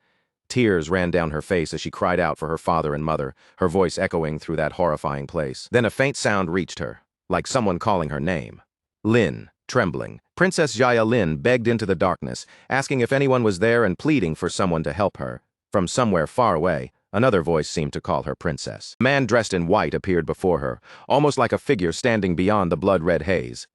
Tears ran down her face as she cried out for her father and mother, her voice echoing through that horrifying place. Then a faint sound reached her, like someone calling her name. Lin, trembling, Princess Yahello begged into the darkness, asking if anyone was there and pleading for someone to help her. From somewhere far away, another voice seemed to call her princess. A man dressed in white appeared before her, almost like a figure standing beyond the blood-red haze.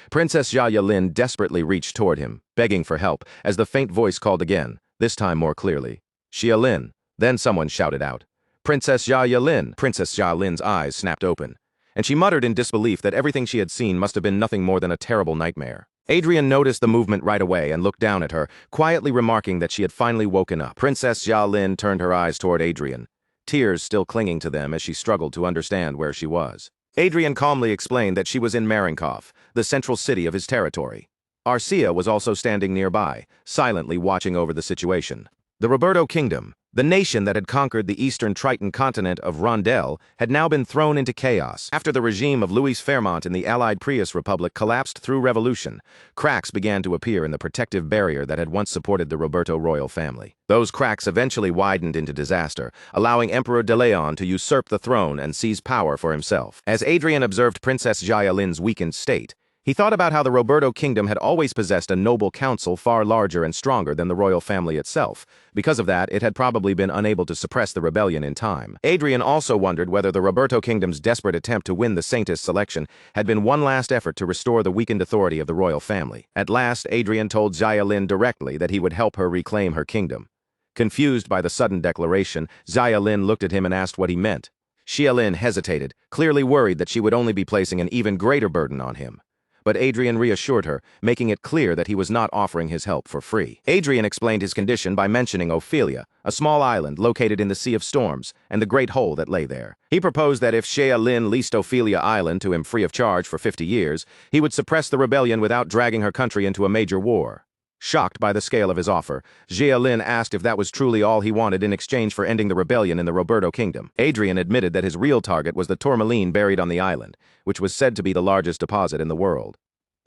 Princess Yahello desperately reached toward him, begging for help, as the faint voice called again, this time more clearly. Yahello. Then someone shouted out, Princess Yahello. Princess Yahello's eyes snapped open, and she muttered in disbelief that everything she had seen must have been nothing more than a terrible nightmare. Adrien noticed the movement right away and looked down at her, quietly remarking that she had finally woken up. Princess Yahello turned her eyes toward Adrien, tears still clinging to them as she struggled to understand where she was. Adrien calmly explained that she was in Marinkov, the central city of his territory. Arcia was also standing nearby, silently watching over the situation. The Roberto Kingdom, the nation that had conquered the eastern Triton continent of Rondell, had now been thrown into chaos. After the regime of Louis Fairmont in the Allied Prius Republic collapsed through revolution, cracks began to appear in the protective barrier that had once supported the Roberto royal family. Those cracks eventually widened into disaster, allowing Emperor de Leon to usurp the throne and seize power for himself. As Adrien observed Princess Yahello's weakened state, he thought about how the Roberto Kingdom had always possessed a noble council far larger and stronger than the royal family itself. Because of that, it had probably been unable to suppress the rebellion in time. Adrien also wondered whether the Roberto Kingdom's desperate attempt to win the Saintess selection had been one last effort to restore the weakened authority of the royal family. At last, Adrien told Yahello directly that he would help her reclaim her kingdom. Confused by the sudden declaration, Yahello looked at him and asked what he meant. Yahello hesitated, clearly worried that she would only be placing an even greater burden on him. But Adrien reassured her, making it clear that he was not offering his help for free. Adrien explained his condition by mentioning Ophelia, a small island located in the Sea of Storms, and the great hole that lay there. He proposed that if Yahello leased Ophelia Island to him free of charge for 50 years, he would suppress the rebellion without dragging her country into a major war. Shocked by the scale of his offer, Yahello asked if that was truly all he wanted in exchange for ending the rebellion in the Roberto Kingdom. Adrien admitted that his real target was the tourmaline buried on the island, which was said to be the largest deposit in the world.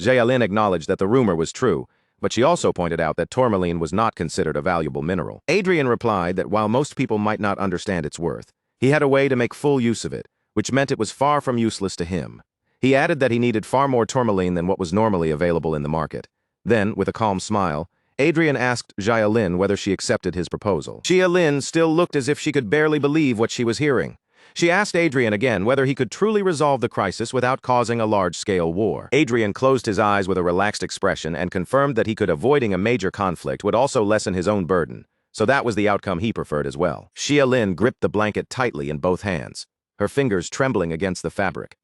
Yahello acknowledged that the rumor was true, but she also pointed out that tourmaline was not considered a valuable mineral. Adrien replied that while most people might not understand its worth, he had a way to make full use of it, which meant it was far from useless to him. He added that he needed far more tourmaline than what was normally available in the market. Then, with a calm smile, Adrien asked Yahello whether she accepted his proposal. Yahello still looked as if she could barely believe what she was hearing. She asked Adrien again whether he could truly resolve the crisis without causing a large-scale war. Adrien closed his eyes with a relaxed expression and confirmed that he could avoiding a major conflict would also lessen his own burden, so that was the outcome he preferred as well. Yahello gripped the blanket tightly in both hands, her fingers trembling against the fabric.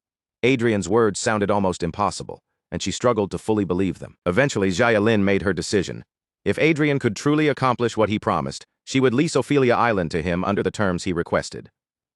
Adrien's words sounded almost impossible, and she struggled to fully believe them. Eventually, Yahello made her decision. If Adrien could truly accomplish what he promised, she would lease Ophelia Island to him under the terms he requested.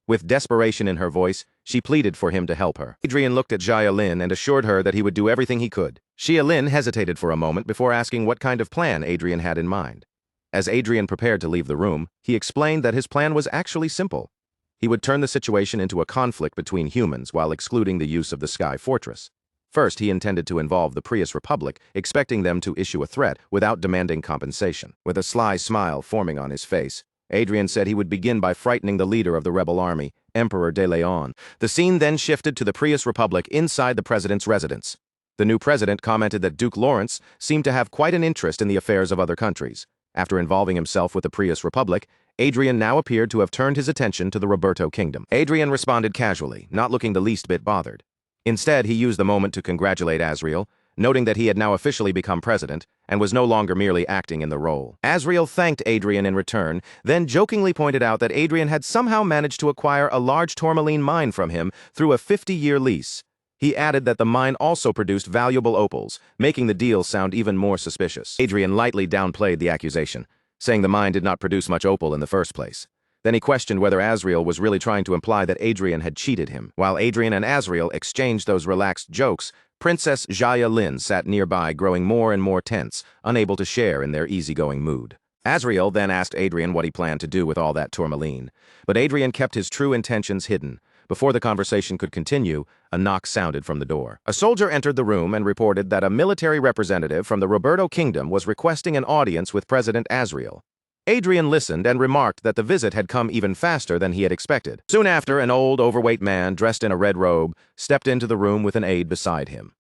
With desperation in her voice, she pleaded for him to help her. Adrien looked at Yahello and assured her that he would do everything he could. Yahello hesitated for a moment before asking what kind of plan Adrien had in mind. As Adrien prepared to leave the room, he explained that his plan was actually simple. He would turn the situation into a conflict between humans while excluding the use of the Sky Fortress. First, he intended to involve the Prius Republic, expecting them to issue a threat without demanding compensation. With a sly smile forming on his face, Adrien said he would begin by frightening the leader of the rebel army, Emperor de Leon. The scene then shifted to the Prius Republic inside the president's residence. The new president commented that Duke Lawrence seemed to have quite an interest in the affairs of other countries. After involving himself with the Prius Republic, Adrien now appeared to have turned his attention to the Roberto Kingdom. Adrien responded casually, not looking the least bit bothered. Instead, he used the moment to congratulate Asriel, noting that he had now officially become president and was no longer merely acting in the role. Asriel thanked Adrien in return, then jokingly pointed out that Adrien had somehow managed to acquire a large tourmaline mine from him through a 50-year lease. He added that the mine also produced valuable opals, making the deal sound even more suspicious. Adrien lightly downplayed the accusation, saying the mine did not produce much opal in the first place. Then he questioned whether Asriel was really trying to imply that Adrien had cheated him. While Adrien and Asriel exchanged those relaxed jokes, Princess Yahello sat nearby, growing more and more tense, unable to share in their easygoing mood. Asriel then asked Adrien what he planned to do with all that tourmaline, but Adrien kept his true intentions hidden. Before the conversation could continue, a knock sounded from the door. A soldier entered the room and reported that a military representative from the Roberto Kingdom was requesting an audience with President Asriel. Adrien listened and remarked that the visit had come even faster than he had expected. Soon after, an old, overweight man dressed in a red robe stepped into the room with an aide beside him.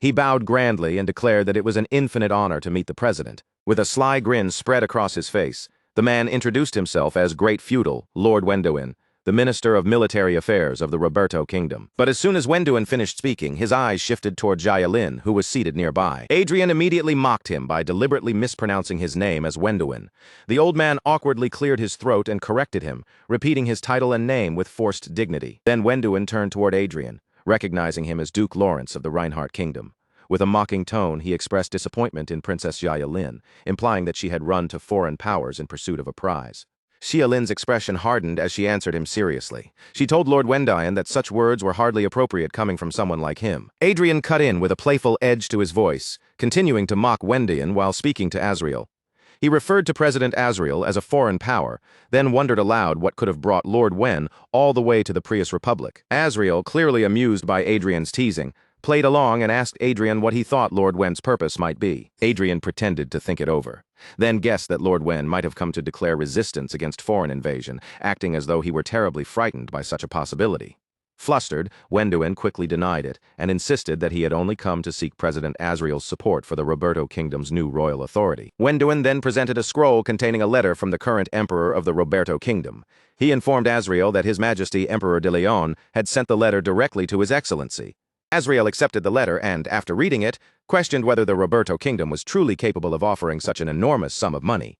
He bowed grandly and declared that it was an infinite honor to meet the president. With a sly grin spread across his face, the man introduced himself as Great Feudal Lord Wendoin, the Minister of Military Affairs of the Roberto Kingdom. But as soon as Wendoin finished speaking, his eyes shifted toward Yahello, who was seated nearby. Adrien immediately mocked him by deliberately mispronouncing his name as Wendoin. The old man awkwardly cleared his throat and corrected him, repeating his title and name with forced dignity. Then Wendoin turned toward Adrien, recognizing him as Duke Lawrence of the Reinhardt Kingdom. With a mocking tone, he expressed disappointment in Princess Yahello, implying that she had run to foreign powers in pursuit of a prize. Yahello's expression hardened as she answered him seriously. She told Lord Wendoin that such words were hardly appropriate coming from someone like him. Adrien cut in with a playful edge to his voice, continuing to mock Wendoin while speaking to Asriel. He referred to President Asriel as a foreign power, then wondered aloud what could have brought Lord Wen all the way to the Prius Republic. Asriel, clearly amused by Adrien's teasing, played along and asked Adrien what he thought Lord Wen's purpose might be. Adrien pretended to think it over, then guessed that Lord Wen might have come to declare resistance against foreign invasion, acting as though he were terribly frightened by such a possibility. Flustered, Wendoin quickly denied it and insisted that he had only come to seek President Asriel's support for the Roberto Kingdom's new royal authority. Wendoin then presented a scroll containing a letter from the current emperor of the Roberto Kingdom. He informed Asriel that His Majesty Emperor de Leon had sent the letter directly to His Excellency. Asriel accepted the letter and, after reading it, questioned whether the Roberto Kingdom was truly capable of offering such an enormous sum of money.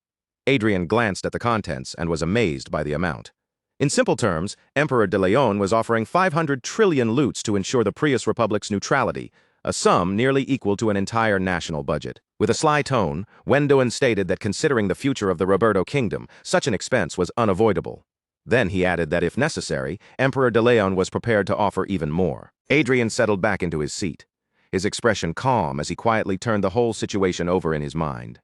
Adrien glanced at the contents and was amazed by the amount. In simple terms, Emperor de Leon was offering 500 trillion loots to ensure the Prius Republic's neutrality, a sum nearly equal to an entire national budget. With a sly tone, Wendoin stated that considering the future of the Roberto Kingdom, such an expense was unavoidable. Then he added that if necessary, Emperor de Leon was prepared to offer even more. Adrien settled back into his seat, his expression calm as he quietly turned the whole situation over in his mind.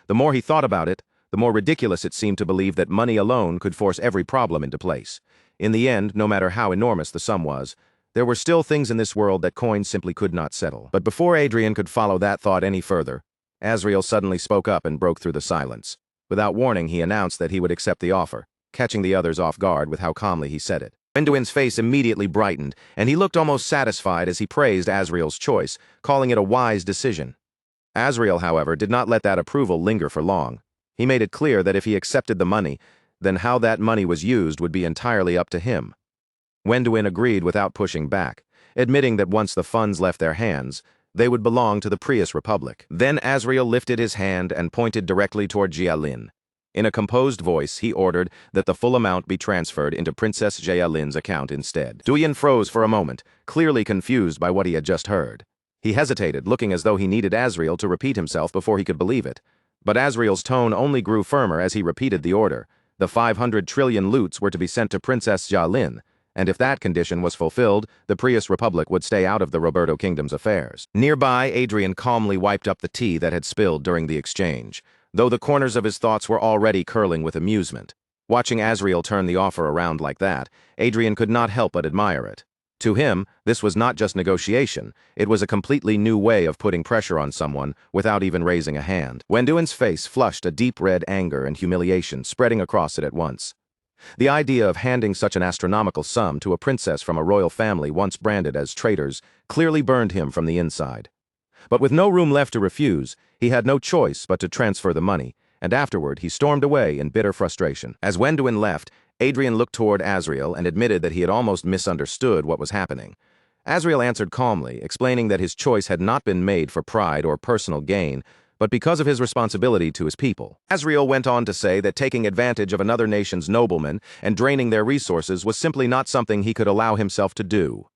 The more he thought about it, the more ridiculous it seemed to believe that money alone could force every problem into place. In the end, no matter how enormous the sum was, there were still things in this world that coins simply could not settle. But before Adrien could follow that thought any further, Asriel suddenly spoke up and broke through the silence. Without warning, he announced that he would accept the offer, catching the others off guard with how calmly he said it. Wendoin's face immediately brightened, and he looked almost satisfied as he praised Asriel's choice, calling it a wise decision. Asriel, however, did not let that approval linger for long. He made it clear that if he accepted the money, then how that money was used would be entirely up to him. Wendoin agreed without pushing back, admitting that once the funds left their hands, they would belong to the Prius Republic. Then Asriel lifted his hand and pointed directly toward Yahello. In a composed voice, he ordered that the full amount be transferred into Princess Yahello's account instead. Duyin froze for a moment, clearly confused by what he had just heard. He hesitated, looking as though he needed Asriel to repeat himself before he could believe it. But Asriel's tone only grew firmer as he repeated the order. The 500 trillion loots were to be sent to Princess Yahello, and if that condition was fulfilled, the Prius Republic would stay out of the Roberto Kingdom's affairs. Nearby, Adrien calmly wiped up the tea that had spilled during the exchange, though the corners of his thoughts were already curling with amusement. Watching Asriel turn the offer around like that, Adrien could not help but admire it. To him, this was not just negotiation, it was a completely new way of putting pressure on someone without even raising a hand. Wendoin's face flushed a deep red anger and humiliation, spreading across it at once. The idea of handing such an astronomical sum to a princess from a royal family once branded as traitors clearly burned him from the inside. But with no room left to refuse, he had no choice but to transfer the money, and afterward he stormed away in bitter frustration. As Wendoin left, Adrien looked toward Asriel and admitted that he had almost misunderstood what was happening. Asriel answered calmly, explaining that his choice had not been made for pride or personal gain, but because of his responsibility to his people. Asriel went on to say that taking advantage of another nation's noblemen and draining their resources was simply not something he could allow himself to do.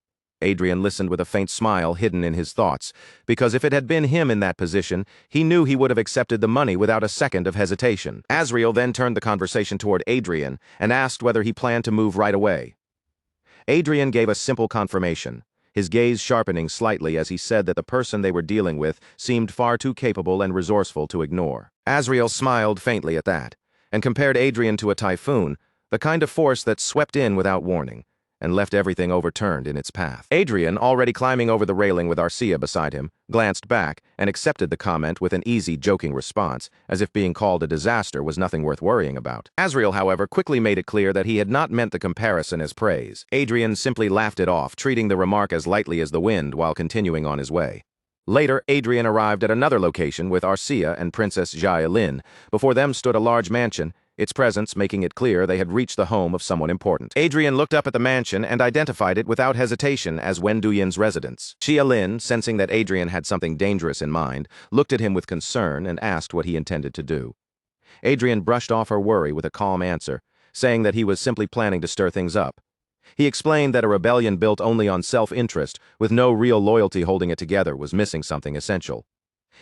Adrien listened with a faint smile hidden in his thoughts, because if it had been him in that position, he knew he would have accepted the money without a second of hesitation. Asriel then turned the conversation toward Adrien and asked whether he planned to move right away. Adrien gave a simple confirmation, his gaze sharpening slightly as he said that the person they were dealing with seemed far too capable and resourceful to ignore. Asriel smiled faintly at that, and compared Adrien to a typhoon, the kind of force that swept in without warning and left everything overturned in its path. Adrien, already climbing over the railing with Arcia beside him, glanced back and accepted the comment with an easy, joking response, as if being called a disaster was nothing worth worrying about. Asriel, however, quickly made it clear that he had not meant the comparison as praise. Adrien simply laughed it off, treating the remark as lightly as the wind while continuing on his way. Later, Adrien arrived at another location with Arcia and Princess Yahello. Before them stood a large mansion, its presence making it clear they had reached the home of someone important. Adrien looked up at the mansion and identified it without hesitation as Wen Duyin's residence. Yahello, sensing that Adrien had something dangerous in mind, looked at him with concern and asked what he intended to do. Adrien brushed off her worry with a calm answer, saying that he was simply planning to stir things up. He explained that a rebellion built only on self-interest, with no real loyalty holding it together, was missing something essential.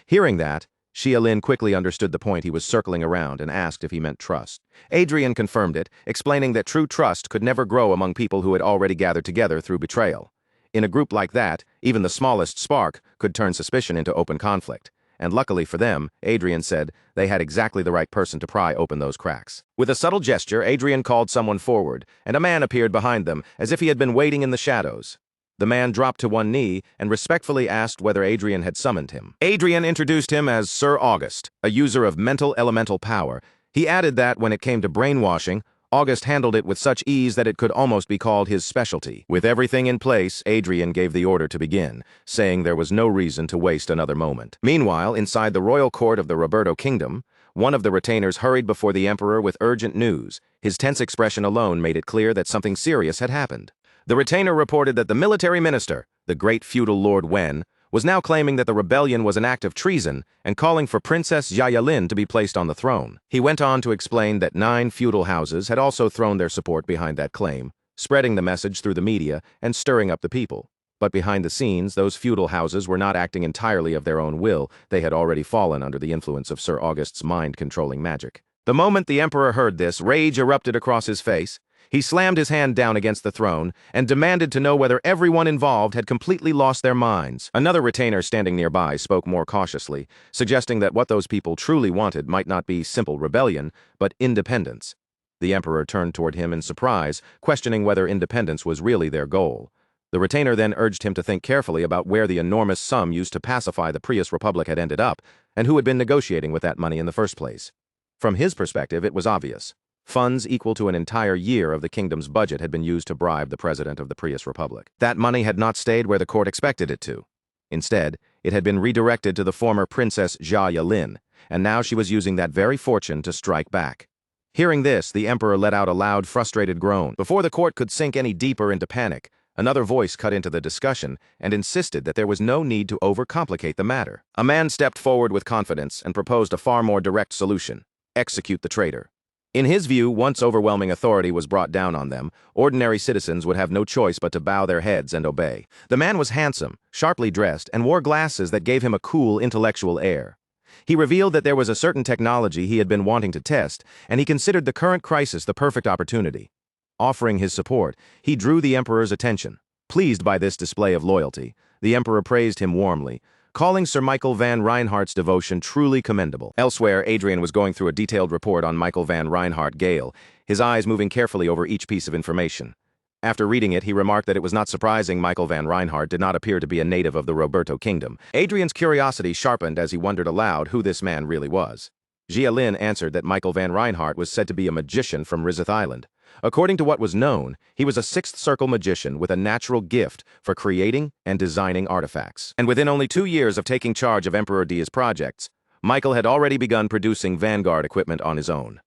Hearing that, Yahello quickly understood the point he was circling around and asked if he meant trust. Adrien confirmed it, explaining that true trust could never grow among people who had already gathered together through betrayal. In a group like that, even the smallest spark could turn suspicion into open conflict. And luckily for them, Adrien said, they had exactly the right person to pry open those cracks. With a subtle gesture, Adrien called someone forward, and a man appeared behind them, as if he had been waiting in the shadows. The man dropped to one knee and respectfully asked whether Adrien had summoned him. Adrien introduced him as Sir August, a user of mental elemental power. He added that when it came to brainwashing, August handled it with such ease that it could almost be called his specialty. With everything in place, Adrien gave the order to begin, saying there was no reason to waste another moment. Meanwhile, inside the royal court of the Roberto Kingdom, one of the retainers hurried before the emperor with urgent news. His tense expression alone made it clear that something serious had happened. The retainer reported that the military minister, the great feudal Lord Wen, was now claiming that the rebellion was an act of treason and calling for Princess Yahello to be placed on the throne. He went on to explain that 9 feudal houses had also thrown their support behind that claim, spreading the message through the media and stirring up the people. But behind the scenes, those feudal houses were not acting entirely of their own will. They had already fallen under the influence of Sir August's mind-controlling magic. The moment the emperor heard this, rage erupted across his face. He slammed his hand down against the throne and demanded to know whether everyone involved had completely lost their minds. Another retainer standing nearby spoke more cautiously, suggesting that what those people truly wanted might not be simple rebellion, but independence. The emperor turned toward him in surprise, questioning whether independence was really their goal. The retainer then urged him to think carefully about where the enormous sum used to pacify the Prius Republic had ended up, and who had been negotiating with that money in the first place. From his perspective, it was obvious. Funds equal to an entire year of the kingdom's budget had been used to bribe the president of the Prius Republic. That money had not stayed where the court expected it to. Instead, it had been redirected to the former Princess Yahello, and now she was using that very fortune to strike back. Hearing this, the emperor let out a loud, frustrated groan. Before the court could sink any deeper into panic, another voice cut into the discussion and insisted that there was no need to overcomplicate the matter. A man stepped forward with confidence and proposed a far more direct solution: execute the traitor. In his view, once overwhelming authority was brought down on them, ordinary citizens would have no choice but to bow their heads and obey. The man was handsome, sharply dressed, and wore glasses that gave him a cool, intellectual air. He revealed that there was a certain technology he had been wanting to test, and he considered the current crisis the perfect opportunity. Offering his support, he drew the emperor's attention. Pleased by this display of loyalty, the emperor praised him warmly, calling Sir Michael van Reinhardt's devotion truly commendable. Elsewhere, Adrien was going through a detailed report on Michael van Reinhardt Gale, his eyes moving carefully over each piece of information. After reading it, he remarked that it was not surprising Michael van Reinhardt did not appear to be a native of the Roberto Kingdom. Adrien's curiosity sharpened as he wondered aloud who this man really was. Yahello answered that Michael van Reinhardt was said to be a magician from Rizith Island. According to what was known, he was a sixth circle magician with a natural gift for creating and designing artifacts. And within only 2 years of taking charge of Emperor Dia's projects, Michael had already begun producing vanguard equipment on his own.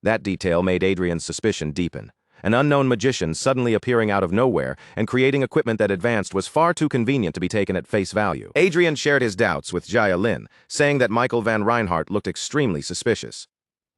That detail made Adrien's suspicion deepen. An unknown magician suddenly appearing out of nowhere and creating equipment that advanced was far too convenient to be taken at face value. Adrien shared his doubts with Yahello, saying that Michael van Reinhardt looked extremely suspicious.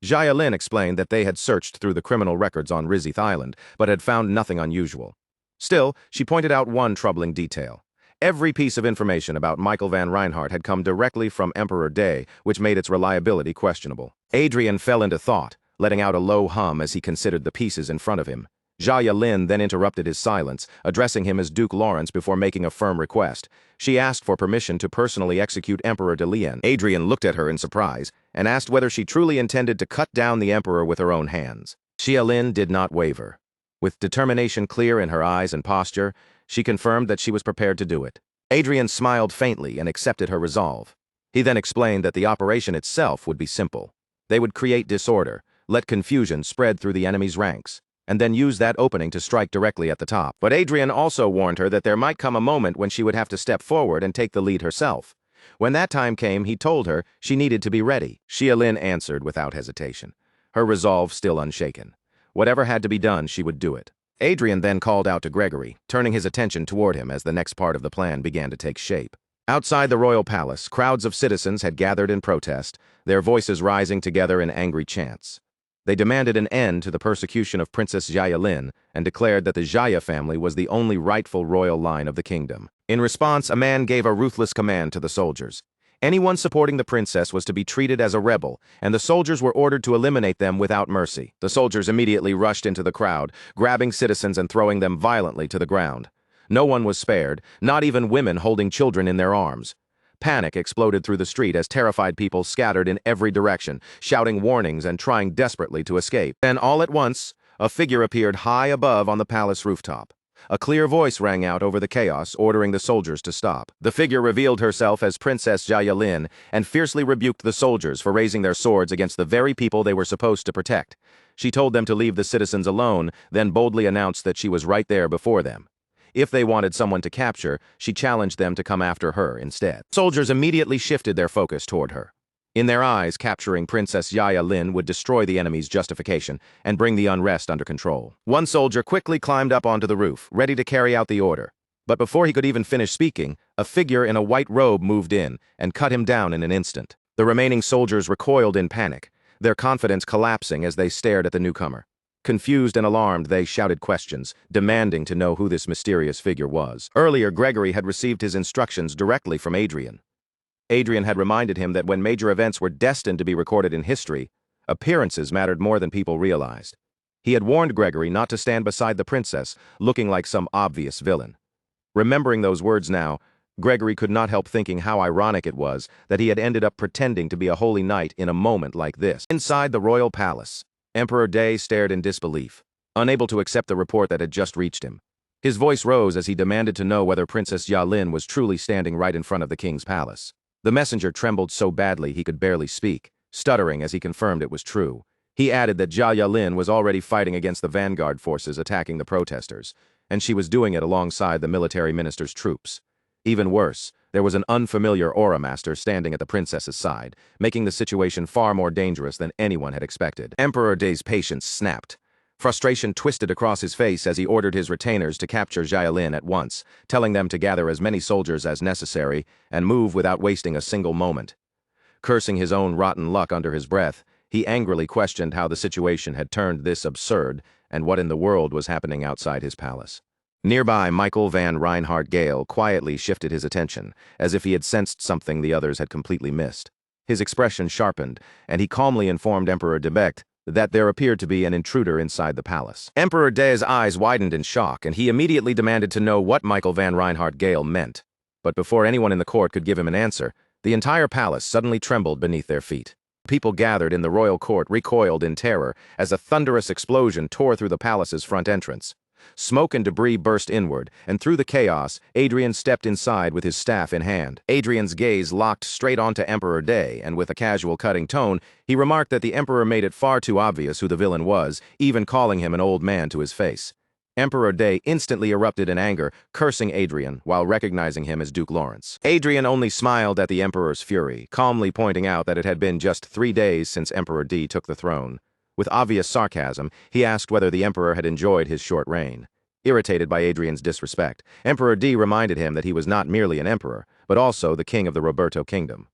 Yahello explained that they had searched through the criminal records on Rizith Island, but had found nothing unusual. Still, she pointed out one troubling detail. Every piece of information about Michael van Reinhardt had come directly from Emperor Day, which made its reliability questionable. Adrien fell into thought, letting out a low hum as he considered the pieces in front of him. Yahello then interrupted his silence, addressing him as Duke Lawrence before making a firm request. She asked for permission to personally execute Emperor Delien. Adrien looked at her in surprise and asked whether she truly intended to cut down the emperor with her own hands. Yahello did not waver. With determination clear in her eyes and posture, she confirmed that she was prepared to do it. Adrien smiled faintly and accepted her resolve. He then explained that the operation itself would be simple. They would create disorder, let confusion spread through the enemy's ranks, and then use that opening to strike directly at the top. But Adrien also warned her that there might come a moment when she would have to step forward and take the lead herself. When that time came, he told her she needed to be ready. Yahello answered without hesitation, her resolve still unshaken. Whatever had to be done, she would do it. Adrien then called out to Gregory, turning his attention toward him as the next part of the plan began to take shape. Outside the royal palace, crowds of citizens had gathered in protest, their voices rising together in angry chants. They demanded an end to the persecution of Princess Yahello and declared that the Jaya family was the only rightful royal line of the kingdom. In response, a man gave a ruthless command to the soldiers. Anyone supporting the princess was to be treated as a rebel, and the soldiers were ordered to eliminate them without mercy. The soldiers immediately rushed into the crowd, grabbing citizens and throwing them violently to the ground. No one was spared, not even women holding children in their arms. Panic exploded through the street as terrified people scattered in every direction, shouting warnings and trying desperately to escape. Then, all at once, a figure appeared high above on the palace rooftop. A clear voice rang out over the chaos, ordering the soldiers to stop. The figure revealed herself as Princess Yahello and fiercely rebuked the soldiers for raising their swords against the very people they were supposed to protect. She told them to leave the citizens alone, then boldly announced that she was right there before them. If they wanted someone to capture, she challenged them to come after her instead. Soldiers immediately shifted their focus toward her. In their eyes, capturing Princess Yahello would destroy the enemy's justification and bring the unrest under control. One soldier quickly climbed up onto the roof, ready to carry out the order. But before he could even finish speaking, a figure in a white robe moved in and cut him down in an instant. The remaining soldiers recoiled in panic, their confidence collapsing as they stared at the newcomer. Confused and alarmed, they shouted questions, demanding to know who this mysterious figure was. Earlier, Gregory had received his instructions directly from Adrien. Adrien had reminded him that when major events were destined to be recorded in history, appearances mattered more than people realized. He had warned Gregory not to stand beside the princess, looking like some obvious villain. Remembering those words now, Gregory could not help thinking how ironic it was that he had ended up pretending to be a holy knight in a moment like this. Inside the royal palace, Emperor Day stared in disbelief, unable to accept the report that had just reached him. His voice rose as he demanded to know whether Princess Yahello was truly standing right in front of the king's palace. The messenger trembled so badly he could barely speak, stuttering as he confirmed it was true. He added that Yahello was already fighting against the vanguard forces attacking the protesters, and she was doing it alongside the military minister's troops. Even worse, there was an unfamiliar aura master standing at the princess's side, making the situation far more dangerous than anyone had expected. Emperor Day's patience snapped. Frustration twisted across his face as he ordered his retainers to capture Yahello at once, telling them to gather as many soldiers as necessary and move without wasting a single moment. Cursing his own rotten luck under his breath, he angrily questioned how the situation had turned this absurd and what in the world was happening outside his palace. Nearby, Michael van Reinhardt Gale quietly shifted his attention, as if he had sensed something the others had completely missed. His expression sharpened, and he calmly informed Emperor Debecht that there appeared to be an intruder inside the palace. Emperor Day's eyes widened in shock, and he immediately demanded to know what Michael van Reinhardt Gale meant. But before anyone in the court could give him an answer, the entire palace suddenly trembled beneath their feet. People gathered in the royal court recoiled in terror as a thunderous explosion tore through the palace's front entrance. Smoke and debris burst inward, and through the chaos, Adrien stepped inside with his staff in hand. Adrien's gaze locked straight onto Emperor Day, and with a casual cutting tone, he remarked that the Emperor made it far too obvious who the villain was, even calling him an old man to his face. Emperor Day instantly erupted in anger, cursing Adrien while recognizing him as Duke Lawrence. Adrien only smiled at the Emperor's fury, calmly pointing out that it had been just 3 days since Emperor D took the throne. With obvious sarcasm, he asked whether the Emperor had enjoyed his short reign. Irritated by Adrien's disrespect, Emperor D reminded him that he was not merely an emperor, but also the king of the Roberto Kingdom.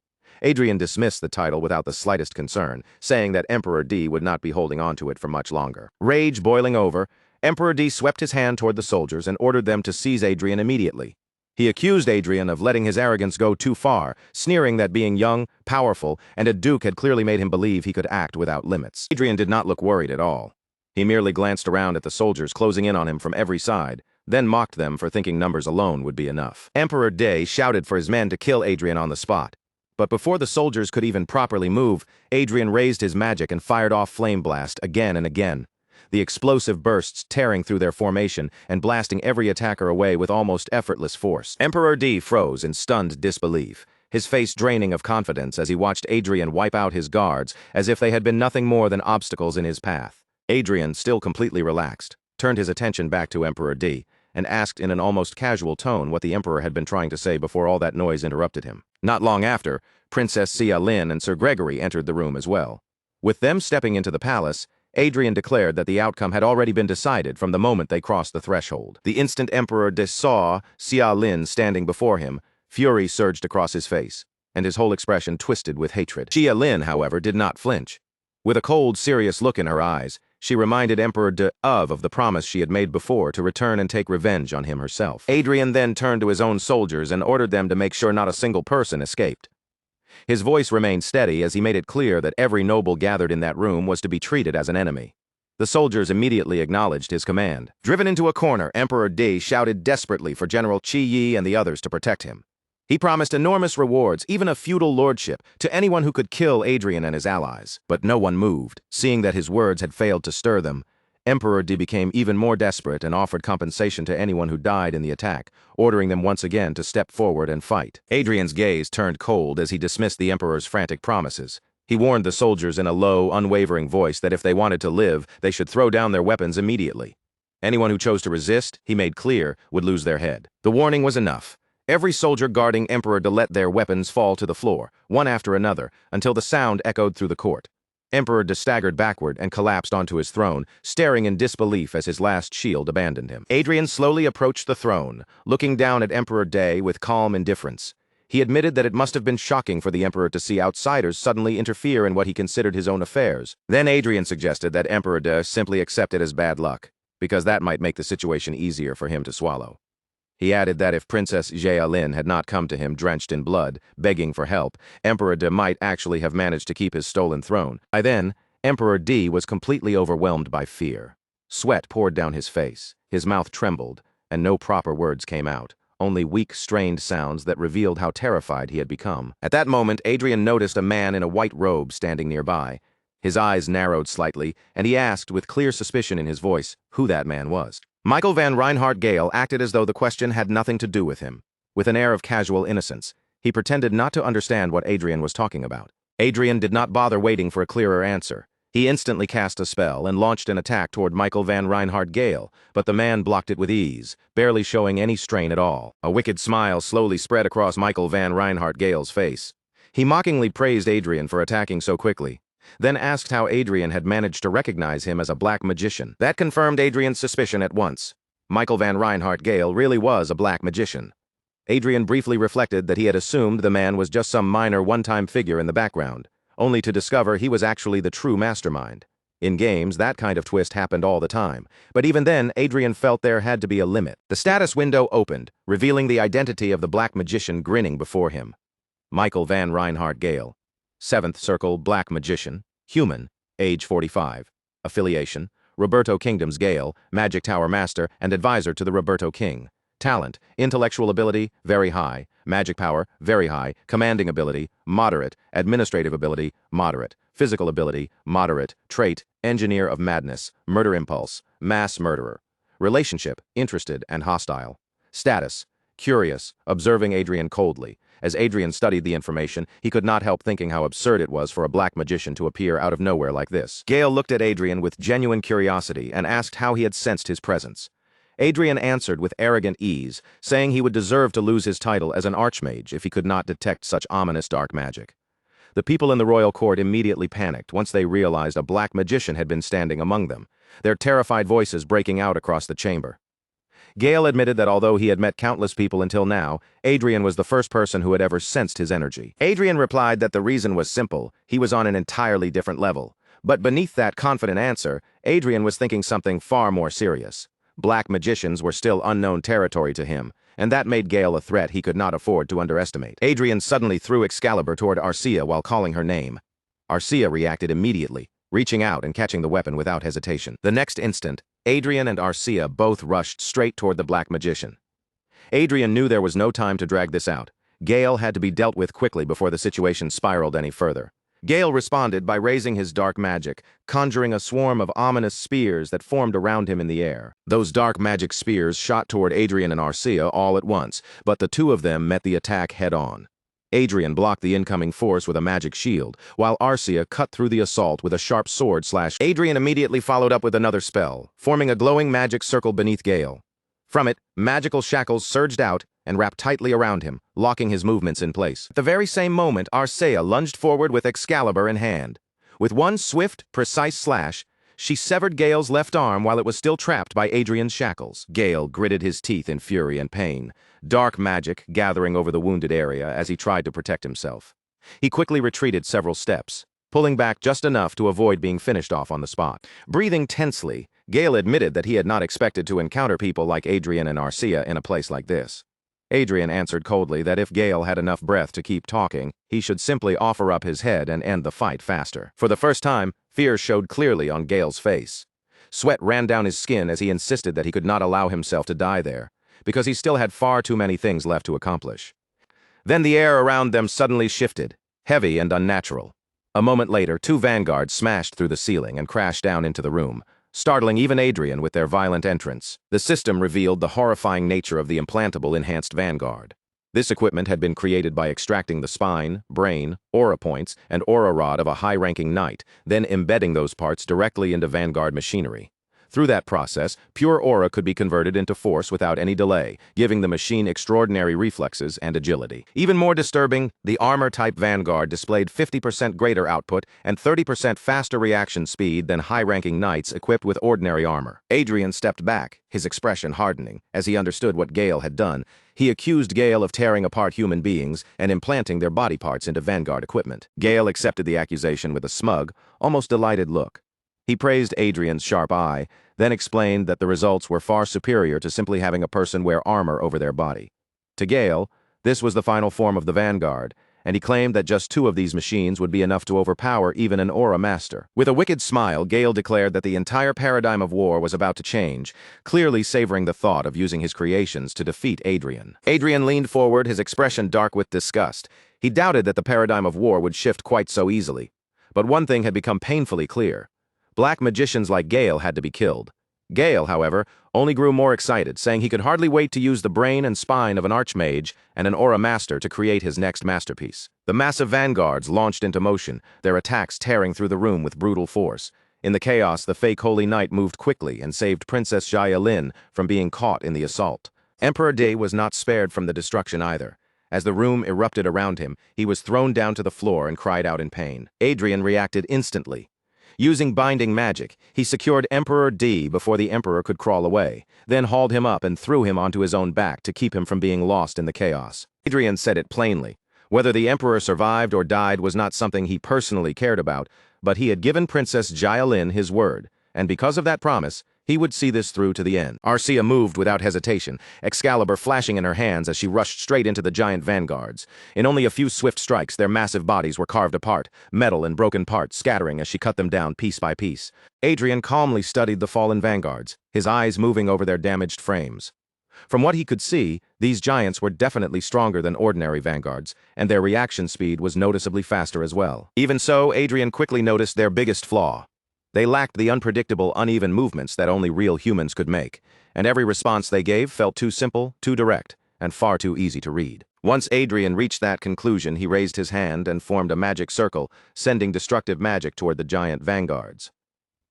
Adrien dismissed the title without the slightest concern, saying that Emperor D would not be holding on to it for much longer. Rage boiling over, Emperor D swept his hand toward the soldiers and ordered them to seize Adrien immediately. He accused Adrien of letting his arrogance go too far, sneering that being young, powerful, and a duke had clearly made him believe he could act without limits. Adrien did not look worried at all. He merely glanced around at the soldiers closing in on him from every side, then mocked them for thinking numbers alone would be enough. Emperor D shouted for his men to kill Adrien on the spot. But before the soldiers could even properly move, Adrien raised his magic and fired off Flame Blast again and again, the explosive bursts tearing through their formation and blasting every attacker away with almost effortless force. Emperor D froze in stunned disbelief, his face draining of confidence as he watched Adrien wipe out his guards as if they had been nothing more than obstacles in his path. Adrien, still completely relaxed, turned his attention back to Emperor D and asked in an almost casual tone what the Emperor had been trying to say before all that noise interrupted him. Not long after, Princess Xia Lin and Sir Gregory entered the room as well. With them stepping into the palace, Adrien declared that the outcome had already been decided from the moment they crossed the threshold. The instant Emperor D saw Xia Lin standing before him, fury surged across his face, and his whole expression twisted with hatred. Xia Lin, however, did not flinch. With a cold, serious look in her eyes, she reminded Emperor D of the promise she had made before to return and take revenge on him herself. Adrien then turned to his own soldiers and ordered them to make sure not a single person escaped. His voice remained steady as he made it clear that every noble gathered in that room was to be treated as an enemy. The soldiers immediately acknowledged his command. Driven into a corner, Emperor D shouted desperately for General Qi Yi and the others to protect him. He promised enormous rewards, even a feudal lordship, to anyone who could kill Adrien and his allies. But no one moved. Seeing that his words had failed to stir them, Emperor D became even more desperate and offered compensation to anyone who died in the attack, ordering them once again to step forward and fight. Adrien's gaze turned cold as he dismissed the Emperor's frantic promises. He warned the soldiers in a low, unwavering voice that if they wanted to live, they should throw down their weapons immediately. Anyone who chose to resist, he made clear, would lose their head. The warning was enough. Every soldier guarding Emperor D let their weapons fall to the floor, one after another, until the sound echoed through the court. Emperor D staggered backward and collapsed onto his throne, staring in disbelief as his last shield abandoned him. Adrien slowly approached the throne, looking down at Emperor D with calm indifference. He admitted that it must have been shocking for the Emperor to see outsiders suddenly interfere in what he considered his own affairs. Then Adrien suggested that Emperor D simply accept it as bad luck, because that might make the situation easier for him to swallow. He added that if Princess Xia Lin had not come to him drenched in blood, begging for help, Emperor D might actually have managed to keep his stolen throne. By then, Emperor D was completely overwhelmed by fear. Sweat poured down his face, his mouth trembled, and no proper words came out, only weak, strained sounds that revealed how terrified he had become. At that moment, Adrien noticed a man in a white robe standing nearby. His eyes narrowed slightly, and he asked with clear suspicion in his voice who that man was. Michael van Reinhardt Gale acted as though the question had nothing to do with him. With an air of casual innocence, he pretended not to understand what Adrien was talking about. Adrien did not bother waiting for a clearer answer. He instantly cast a spell and launched an attack toward Michael van Reinhardt Gale, but the man blocked it with ease, barely showing any strain at all. A wicked smile slowly spread across Michael van Reinhardt Gale's face. He mockingly praised Adrien for attacking so quickly, then asked how Adrien had managed to recognize him as a black magician. That confirmed Adrien's suspicion at once. Michael van Reinhardt Gale really was a black magician. Adrien briefly reflected that he had assumed the man was just some minor one-time figure in the background, only to discover he was actually the true mastermind. In games, that kind of twist happened all the time, but even then, Adrien felt there had to be a limit. The status window opened, revealing the identity of the black magician grinning before him. Michael van Reinhardt Gale. 7th Circle Black Magician, human, age 45. Affiliation, Roberto Kingdom's Gale, Magic Tower Master and Advisor to the Roberto King. Talent, intellectual ability, very high. Magic power, very high. Commanding ability, moderate. Administrative ability, moderate. Physical ability, moderate. Trait, Engineer of Madness, Murder Impulse, Mass Murderer. Relationship, interested and hostile. Status, curious, observing Adrien coldly. As Adrien studied the information, he could not help thinking how absurd it was for a black magician to appear out of nowhere like this. Gale looked at Adrien with genuine curiosity and asked how he had sensed his presence. Adrien answered with arrogant ease, saying he would deserve to lose his title as an archmage if he could not detect such ominous dark magic. The people in the royal court immediately panicked once they realized a black magician had been standing among them, their terrified voices breaking out across the chamber. Gale admitted that although he had met countless people until now, Adrien was the first person who had ever sensed his energy. Adrien replied that the reason was simple: he was on an entirely different level. But beneath that confident answer, Adrien was thinking something far more serious. Black magicians were still unknown territory to him, and that made Gale a threat he could not afford to underestimate. Adrien suddenly threw Excalibur toward Arcia while calling her name. Arcia reacted immediately, reaching out and catching the weapon without hesitation. The next instant, Adrien and Arcia both rushed straight toward the black magician. Adrien knew there was no time to drag this out. Gale had to be dealt with quickly before the situation spiraled any further. Gale responded by raising his dark magic, conjuring a swarm of ominous spears that formed around him in the air. Those dark magic spears shot toward Adrien and Arcia all at once, but the two of them met the attack head-on. Adrien blocked the incoming force with a magic shield, while Arcia cut through the assault with a sharp sword slash. Adrien immediately followed up with another spell, forming a glowing magic circle beneath Gale. From it, magical shackles surged out and wrapped tightly around him, locking his movements in place. At the very same moment, Arcia lunged forward with Excalibur in hand. With one swift, precise slash, she severed Gale's left arm while it was still trapped by Adrien's shackles. Gale gritted his teeth in fury and pain, dark magic gathering over the wounded area as he tried to protect himself. He quickly retreated several steps, pulling back just enough to avoid being finished off on the spot. Breathing tensely, Gale admitted that he had not expected to encounter people like Adrien and Arcia in a place like this. Adrien answered coldly that if Gale had enough breath to keep talking, he should simply offer up his head and end the fight faster. For the first time, fear showed clearly on Gale's face. Sweat ran down his skin as he insisted that he could not allow himself to die there, because he still had far too many things left to accomplish. Then the air around them suddenly shifted, heavy and unnatural. A moment later, two vanguards smashed through the ceiling and crashed down into the room, startling even Adrien with their violent entrance. The system revealed the horrifying nature of the implantable enhanced vanguard. This equipment had been created by extracting the spine, brain, aura points, and aura rod of a high-ranking knight, then embedding those parts directly into vanguard machinery. Through that process, pure aura could be converted into force without any delay, giving the machine extraordinary reflexes and agility. Even more disturbing, the armor-type Vanguard displayed 50% greater output and 30% faster reaction speed than high-ranking knights equipped with ordinary armor. Adrien stepped back, his expression hardening, as he understood what Gale had done. He accused Gale of tearing apart human beings and implanting their body parts into Vanguard equipment. Gale accepted the accusation with a smug, almost delighted look. He praised Adrien's sharp eye, then explained that the results were far superior to simply having a person wear armor over their body. To Gale, this was the final form of the Vanguard, and he claimed that just two of these machines would be enough to overpower even an aura master. With a wicked smile, Gale declared that the entire paradigm of war was about to change, clearly savoring the thought of using his creations to defeat Adrien. Adrien leaned forward, his expression dark with disgust. He doubted that the paradigm of war would shift quite so easily. But one thing had become painfully clear. Black magicians like Gale had to be killed. Gale, however, only grew more excited, saying he could hardly wait to use the brain and spine of an archmage and an aura master to create his next masterpiece. The massive vanguards launched into motion, their attacks tearing through the room with brutal force. In the chaos, the fake Holy Knight moved quickly and saved Princess Yahello from being caught in the assault. Emperor Day was not spared from the destruction either. As the room erupted around him, he was thrown down to the floor and cried out in pain. Adrien reacted instantly. Using binding magic, he secured Emperor D before the Emperor could crawl away, then hauled him up and threw him onto his own back to keep him from being lost in the chaos. Adrien said it plainly. Whether the Emperor survived or died was not something he personally cared about, but he had given Princess Yahello his word, and because of that promise, he would see this through to the end. Arcia moved without hesitation, Excalibur flashing in her hands as she rushed straight into the giant vanguards. In only a few swift strikes, their massive bodies were carved apart, metal and broken parts scattering as she cut them down piece by piece. Adrien calmly studied the fallen vanguards, his eyes moving over their damaged frames. From what he could see, these giants were definitely stronger than ordinary vanguards, and their reaction speed was noticeably faster as well. Even so, Adrien quickly noticed their biggest flaw. They lacked the unpredictable, uneven movements that only real humans could make, and every response they gave felt too simple, too direct, and far too easy to read. Once Adrien reached that conclusion, he raised his hand and formed a magic circle, sending destructive magic toward the giant vanguards.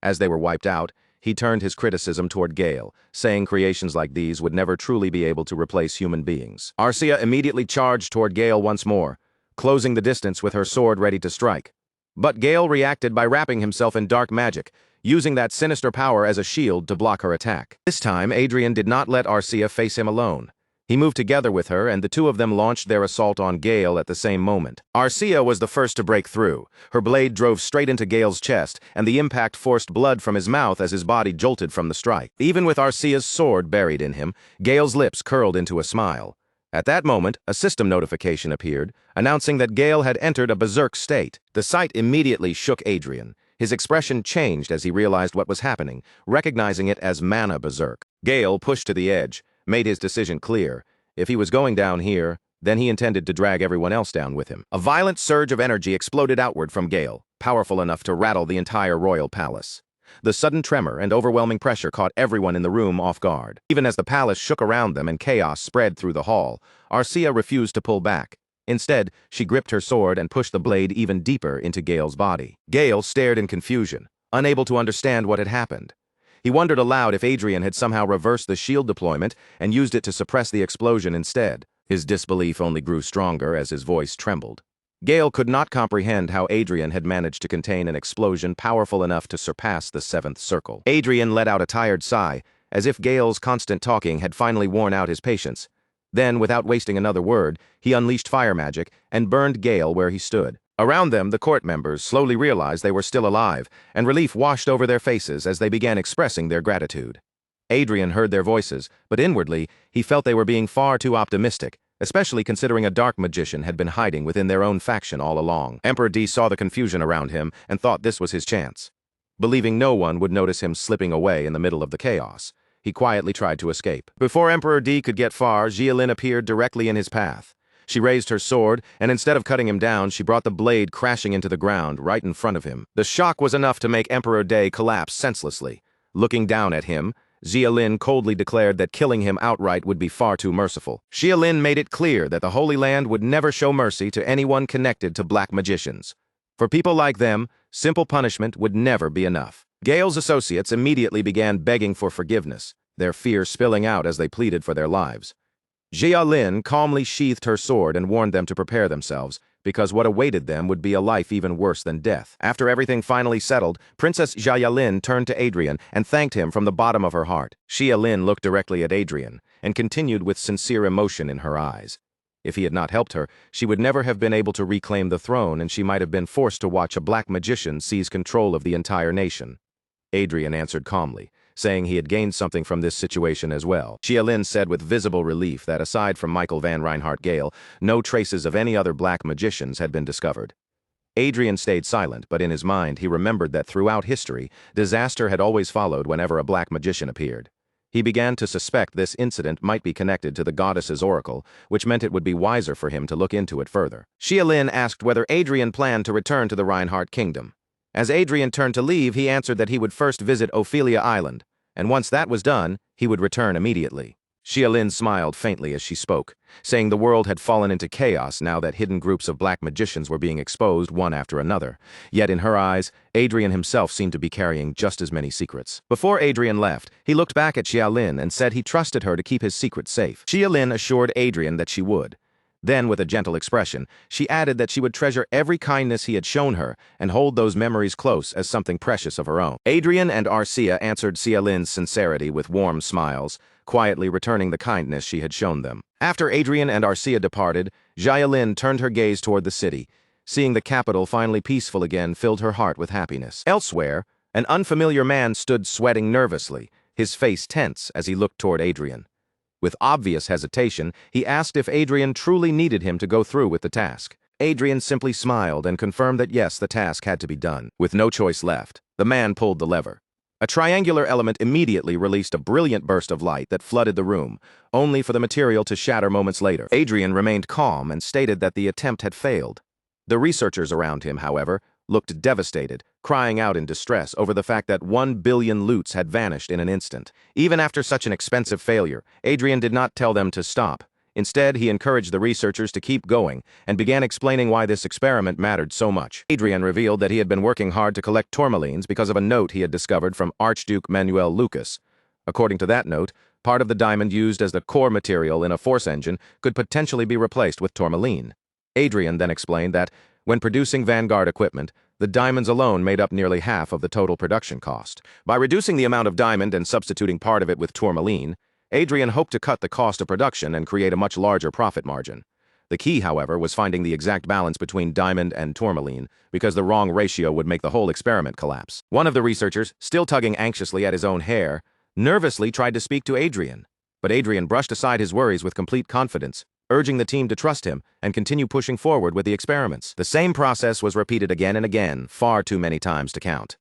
As they were wiped out, he turned his criticism toward Gale, saying creations like these would never truly be able to replace human beings. Arcia immediately charged toward Gale once more, closing the distance with her sword ready to strike. But Gale reacted by wrapping himself in dark magic, using that sinister power as a shield to block her attack. This time, Adrien did not let Arcia face him alone. He moved together with her, and the two of them launched their assault on Gale at the same moment. Arcia was the first to break through. Her blade drove straight into Gale's chest, and the impact forced blood from his mouth as his body jolted from the strike. Even with Arcia's sword buried in him, Gale's lips curled into a smile. At that moment, a system notification appeared, announcing that Gale had entered a berserk state. The sight immediately shook Adrien. His expression changed as he realized what was happening, recognizing it as mana berserk. Gale pushed to the edge, made his decision clear. If he was going down here, then he intended to drag everyone else down with him. A violent surge of energy exploded outward from Gale, powerful enough to rattle the entire royal palace. The sudden tremor and overwhelming pressure caught everyone in the room off guard. Even as the palace shook around them and chaos spread through the hall, Arcia refused to pull back. Instead, she gripped her sword and pushed the blade even deeper into Gale's body. Gale stared in confusion, unable to understand what had happened. He wondered aloud if Adrien had somehow reversed the shield deployment and used it to suppress the explosion instead. His disbelief only grew stronger as his voice trembled. Gale could not comprehend how Adrien had managed to contain an explosion powerful enough to surpass the seventh circle. Adrien let out a tired sigh, as if Gale's constant talking had finally worn out his patience. Then, without wasting another word, he unleashed fire magic and burned Gale where he stood. Around them, the court members slowly realized they were still alive, and relief washed over their faces as they began expressing their gratitude. Adrien heard their voices, but inwardly, he felt they were being far too optimistic, especially considering a dark magician had been hiding within their own faction all along. Emperor D saw the confusion around him and thought this was his chance. Believing no one would notice him slipping away in the middle of the chaos, he quietly tried to escape. Before Emperor D could get far, Yahello appeared directly in his path. She raised her sword, and instead of cutting him down, she brought the blade crashing into the ground right in front of him. The shock was enough to make Emperor Day collapse senselessly. Looking down at him, Yahello coldly declared that killing him outright would be far too merciful. Yahello made it clear that the Holy Land would never show mercy to anyone connected to black magicians. For people like them, simple punishment would never be enough. Gale's associates immediately began begging for forgiveness, their fear spilling out as they pleaded for their lives. Yahello calmly sheathed her sword and warned them to prepare themselves, because what awaited them would be a life even worse than death. After everything finally settled, Princess Yahello turned to Adrien and thanked him from the bottom of her heart. Yahello looked directly at Adrien and continued with sincere emotion in her eyes. If he had not helped her, she would never have been able to reclaim the throne, and she might have been forced to watch a black magician seize control of the entire nation. Adrien answered calmly, saying he had gained something from this situation as well. Yahello said with visible relief that aside from Michael van Reinhardt Gale, no traces of any other black magicians had been discovered. Adrien stayed silent, but in his mind he remembered that throughout history, disaster had always followed whenever a black magician appeared. He began to suspect this incident might be connected to the goddess's oracle, which meant it would be wiser for him to look into it further. Yahello asked whether Adrien planned to return to the Reinhardt kingdom. As Adrien turned to leave, he answered that he would first visit Ophelia Island, and once that was done, he would return immediately. Yahello smiled faintly as she spoke, saying the world had fallen into chaos now that hidden groups of black magicians were being exposed one after another. Yet in her eyes, Adrien himself seemed to be carrying just as many secrets. Before Adrien left, he looked back at Yahello and said he trusted her to keep his secret safe. Yahello assured Adrien that she would. Then, with a gentle expression, she added that she would treasure every kindness he had shown her and hold those memories close as something precious of her own. Adrien and Arcia answered Yahello's sincerity with warm smiles, quietly returning the kindness she had shown them. After Adrien and Arcia departed, Yahello turned her gaze toward the city. Seeing the capital finally peaceful again filled her heart with happiness. Elsewhere, an unfamiliar man stood sweating nervously, his face tense as he looked toward Adrien. With obvious hesitation, he asked if Adrien truly needed him to go through with the task. Adrien simply smiled and confirmed that yes, the task had to be done. With no choice left, the man pulled the lever. A triangular element immediately released a brilliant burst of light that flooded the room, only for the material to shatter moments later. Adrien remained calm and stated that the attempt had failed. The researchers around him, however, looked devastated, crying out in distress over the fact that 1 billion loots had vanished in an instant. Even after such an expensive failure, Adrien did not tell them to stop. Instead, he encouraged the researchers to keep going and began explaining why this experiment mattered so much. Adrien revealed that he had been working hard to collect tourmalines because of a note he had discovered from Archduke Manuel Lucas. According to that note, part of the diamond used as the core material in a force engine could potentially be replaced with tourmaline. Adrien then explained that, when producing Vanguard equipment, the diamonds alone made up nearly half of the total production cost. By reducing the amount of diamond and substituting part of it with tourmaline, Adrien hoped to cut the cost of production and create a much larger profit margin. The key, however, was finding the exact balance between diamond and tourmaline, because the wrong ratio would make the whole experiment collapse. One of the researchers, still tugging anxiously at his own hair, nervously tried to speak to Adrien, but Adrien brushed aside his worries with complete confidence, urging the team to trust him and continue pushing forward with the experiments. The same process was repeated again and again, far too many times to count.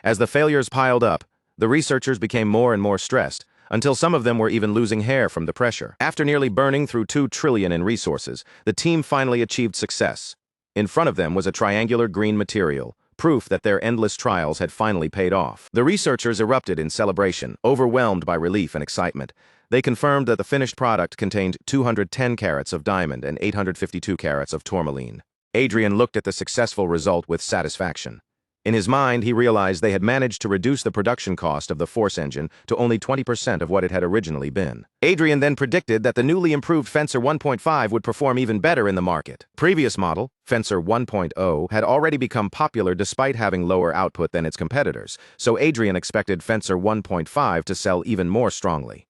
As the failures piled up, the researchers became more and more stressed, until some of them were even losing hair from the pressure. After nearly burning through 2 trillion in resources, the team finally achieved success. In front of them was a triangular green material, proof that their endless trials had finally paid off. The researchers erupted in celebration, overwhelmed by relief and excitement. They confirmed that the finished product contained 210 carats of diamond and 852 carats of tourmaline. Adrien looked at the successful result with satisfaction. In his mind, he realized they had managed to reduce the production cost of the Force engine to only 20% of what it had originally been. Adrien then predicted that the newly improved Fencer 1.5 would perform even better in the market. Previous model, Fencer 1.0, had already become popular despite having lower output than its competitors, so Adrien expected Fencer 1.5 to sell even more strongly.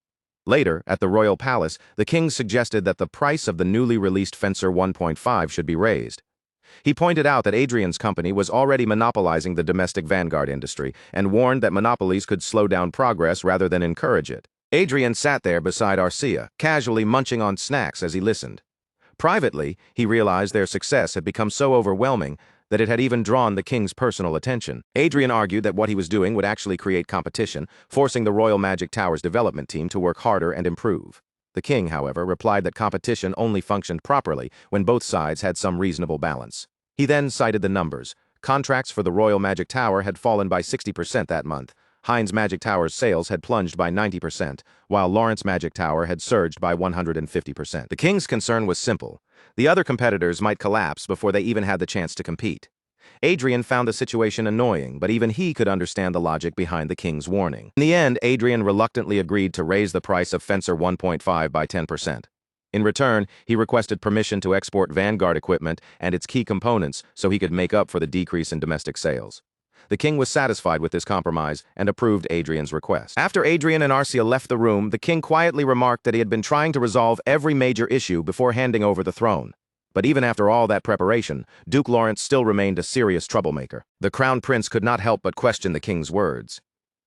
Later, at the Royal Palace, the king suggested that the price of the newly released Fencer 1.5 should be raised. He pointed out that Adrien's company was already monopolizing the domestic vanguard industry and warned that monopolies could slow down progress rather than encourage it. Adrien sat there beside Arcia, casually munching on snacks as he listened. Privately, he realized their success had become so overwhelming that it had even drawn the king's personal attention. Adrien argued that what he was doing would actually create competition, forcing the Royal Magic Tower's development team to work harder and improve. The king, however, replied that competition only functioned properly when both sides had some reasonable balance. He then cited the numbers. Contracts for the Royal Magic Tower had fallen by 60% that month. Heinz Magic Tower's sales had plunged by 90%, while Lawrence Magic Tower had surged by 150%. The king's concern was simple. The other competitors might collapse before they even had the chance to compete. Adrien found the situation annoying, but even he could understand the logic behind the king's warning. In the end, Adrien reluctantly agreed to raise the price of Fencer 1.5 by 10%. In return, he requested permission to export Vanguard equipment and its key components so he could make up for the decrease in domestic sales. The king was satisfied with this compromise and approved Adrien's request. After Adrien and Arcia left the room, the king quietly remarked that he had been trying to resolve every major issue before handing over the throne. But even after all that preparation, Duke Lawrence still remained a serious troublemaker. The crown prince could not help but question the king's words.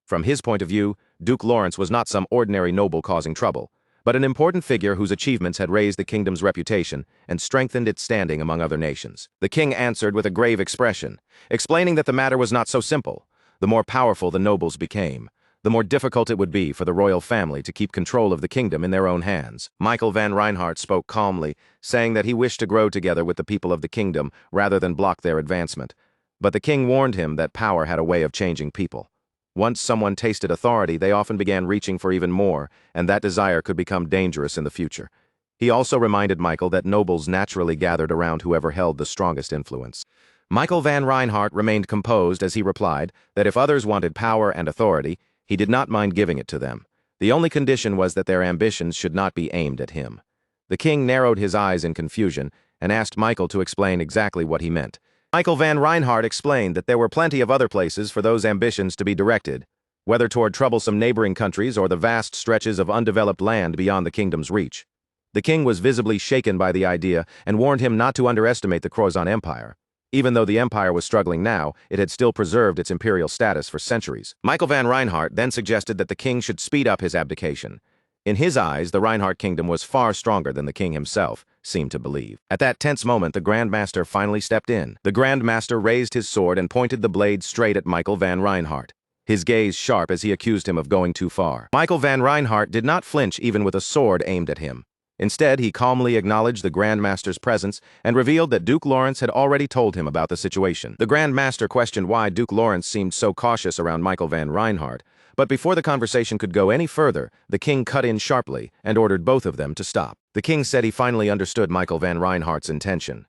From his point of view, Duke Lawrence was not some ordinary noble causing trouble, but an important figure whose achievements had raised the kingdom's reputation and strengthened its standing among other nations. The king answered with a grave expression, explaining that the matter was not so simple. The more powerful the nobles became, the more difficult it would be for the royal family to keep control of the kingdom in their own hands. Michael van Reinhardt spoke calmly, saying that he wished to grow together with the people of the kingdom rather than block their advancement. But the king warned him that power had a way of changing people. Once someone tasted authority, they often began reaching for even more, and that desire could become dangerous in the future. He also reminded Michael that nobles naturally gathered around whoever held the strongest influence. Michael van Reinhardt remained composed as he replied that if others wanted power and authority, he did not mind giving it to them. The only condition was that their ambitions should not be aimed at him. The king narrowed his eyes in confusion and asked Michael to explain exactly what he meant. Michael van Reinhardt explained that there were plenty of other places for those ambitions to be directed, whether toward troublesome neighboring countries or the vast stretches of undeveloped land beyond the kingdom's reach. The king was visibly shaken by the idea and warned him not to underestimate the Croissant Empire. Even though the empire was struggling now, it had still preserved its imperial status for centuries. Michael van Reinhardt then suggested that the king should speed up his abdication. In his eyes, the Reinhardt kingdom was far stronger than the king himself seemed to believe. At that tense moment, the Grand Master finally stepped in. The Grand Master raised his sword and pointed the blade straight at Michael van Reinhardt, his gaze sharp as he accused him of going too far. Michael van Reinhardt did not flinch even with a sword aimed at him. Instead, he calmly acknowledged the Grand Master's presence and revealed that Duke Lawrence had already told him about the situation. The Grand Master questioned why Duke Lawrence seemed so cautious around Michael van Reinhardt, but before the conversation could go any further, the king cut in sharply and ordered both of them to stop. The king said he finally understood Michael van Reinhardt's intention.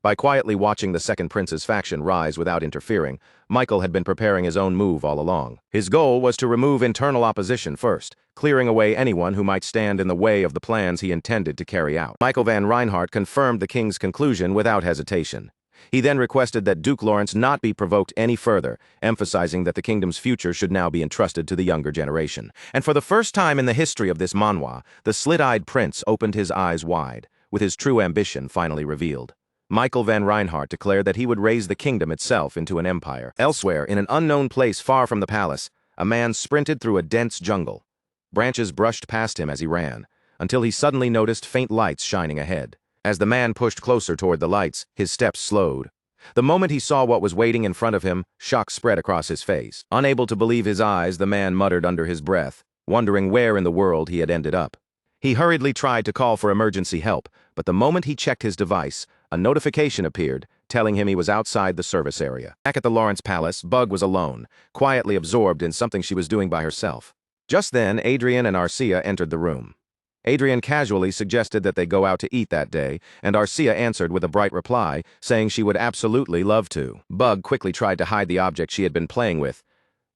By quietly watching the second prince's faction rise without interfering, Michael had been preparing his own move all along. His goal was to remove internal opposition first, clearing away anyone who might stand in the way of the plans he intended to carry out. Michael van Reinhardt confirmed the king's conclusion without hesitation. He then requested that Duke Lawrence not be provoked any further, emphasizing that the kingdom's future should now be entrusted to the younger generation. And for the first time in the history of this manhwa, the slit-eyed prince opened his eyes wide, with his true ambition finally revealed. Michael van Reinhardt declared that he would raise the kingdom itself into an empire. Elsewhere, in an unknown place far from the palace, a man sprinted through a dense jungle. Branches brushed past him as he ran, until he suddenly noticed faint lights shining ahead. As the man pushed closer toward the lights, his steps slowed. The moment he saw what was waiting in front of him, shock spread across his face. Unable to believe his eyes, the man muttered under his breath, wondering where in the world he had ended up. He hurriedly tried to call for emergency help, but the moment he checked his device, a notification appeared, telling him he was outside the service area. Back at the Lawrence Palace, Bug was alone, quietly absorbed in something she was doing by herself. Just then, Adrien and Arcia entered the room. Adrien casually suggested that they go out to eat that day, and Arcia answered with a bright reply, saying she would absolutely love to. Bug quickly tried to hide the object she had been playing with,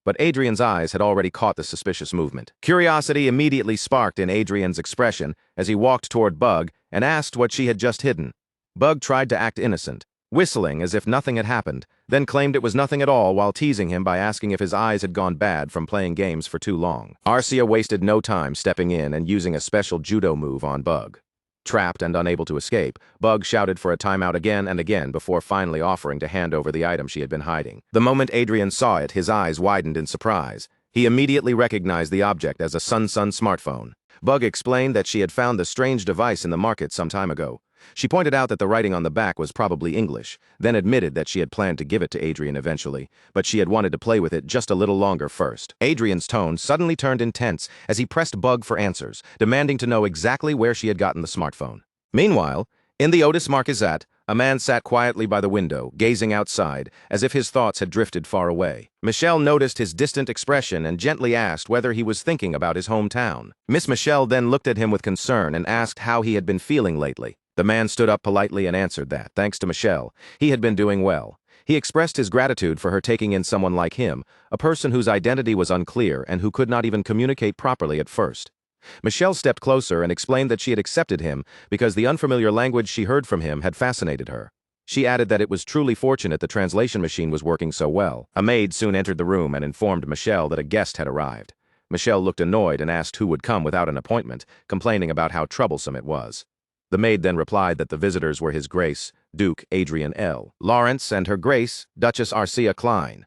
but Adrien's eyes had already caught the suspicious movement. Curiosity immediately sparked in Adrien's expression as he walked toward Bug and asked what she had just hidden. Bug tried to act innocent, whistling as if nothing had happened, then claimed it was nothing at all while teasing him by asking if his eyes had gone bad from playing games for too long. Arcia wasted no time stepping in and using a special judo move on Bug. Trapped and unable to escape, Bug shouted for a timeout again and again before finally offering to hand over the item she had been hiding. The moment Adrien saw it, his eyes widened in surprise. He immediately recognized the object as a Sun smartphone. Bug explained that she had found the strange device in the market some time ago. She pointed out that the writing on the back was probably English, then admitted that she had planned to give it to Adrien eventually, but she had wanted to play with it just a little longer first. Adrien's tone suddenly turned intense as he pressed Bug for answers, demanding to know exactly where she had gotten the smartphone. Meanwhile, in the Otis Marquisate, a man sat quietly by the window, gazing outside, as if his thoughts had drifted far away. Michelle noticed his distant expression and gently asked whether he was thinking about his hometown. Miss Michelle then looked at him with concern and asked how he had been feeling lately. The man stood up politely and answered that, thanks to Michelle, he had been doing well. He expressed his gratitude for her taking in someone like him, a person whose identity was unclear and who could not even communicate properly at first. Michelle stepped closer and explained that she had accepted him because the unfamiliar language she heard from him had fascinated her. She added that it was truly fortunate the translation machine was working so well. A maid soon entered the room and informed Michelle that a guest had arrived. Michelle looked annoyed and asked who would come without an appointment, complaining about how troublesome it was. The maid then replied that the visitors were His Grace, Duke Adrien L. Lawrence, and Her Grace, Duchess Arcia Klein.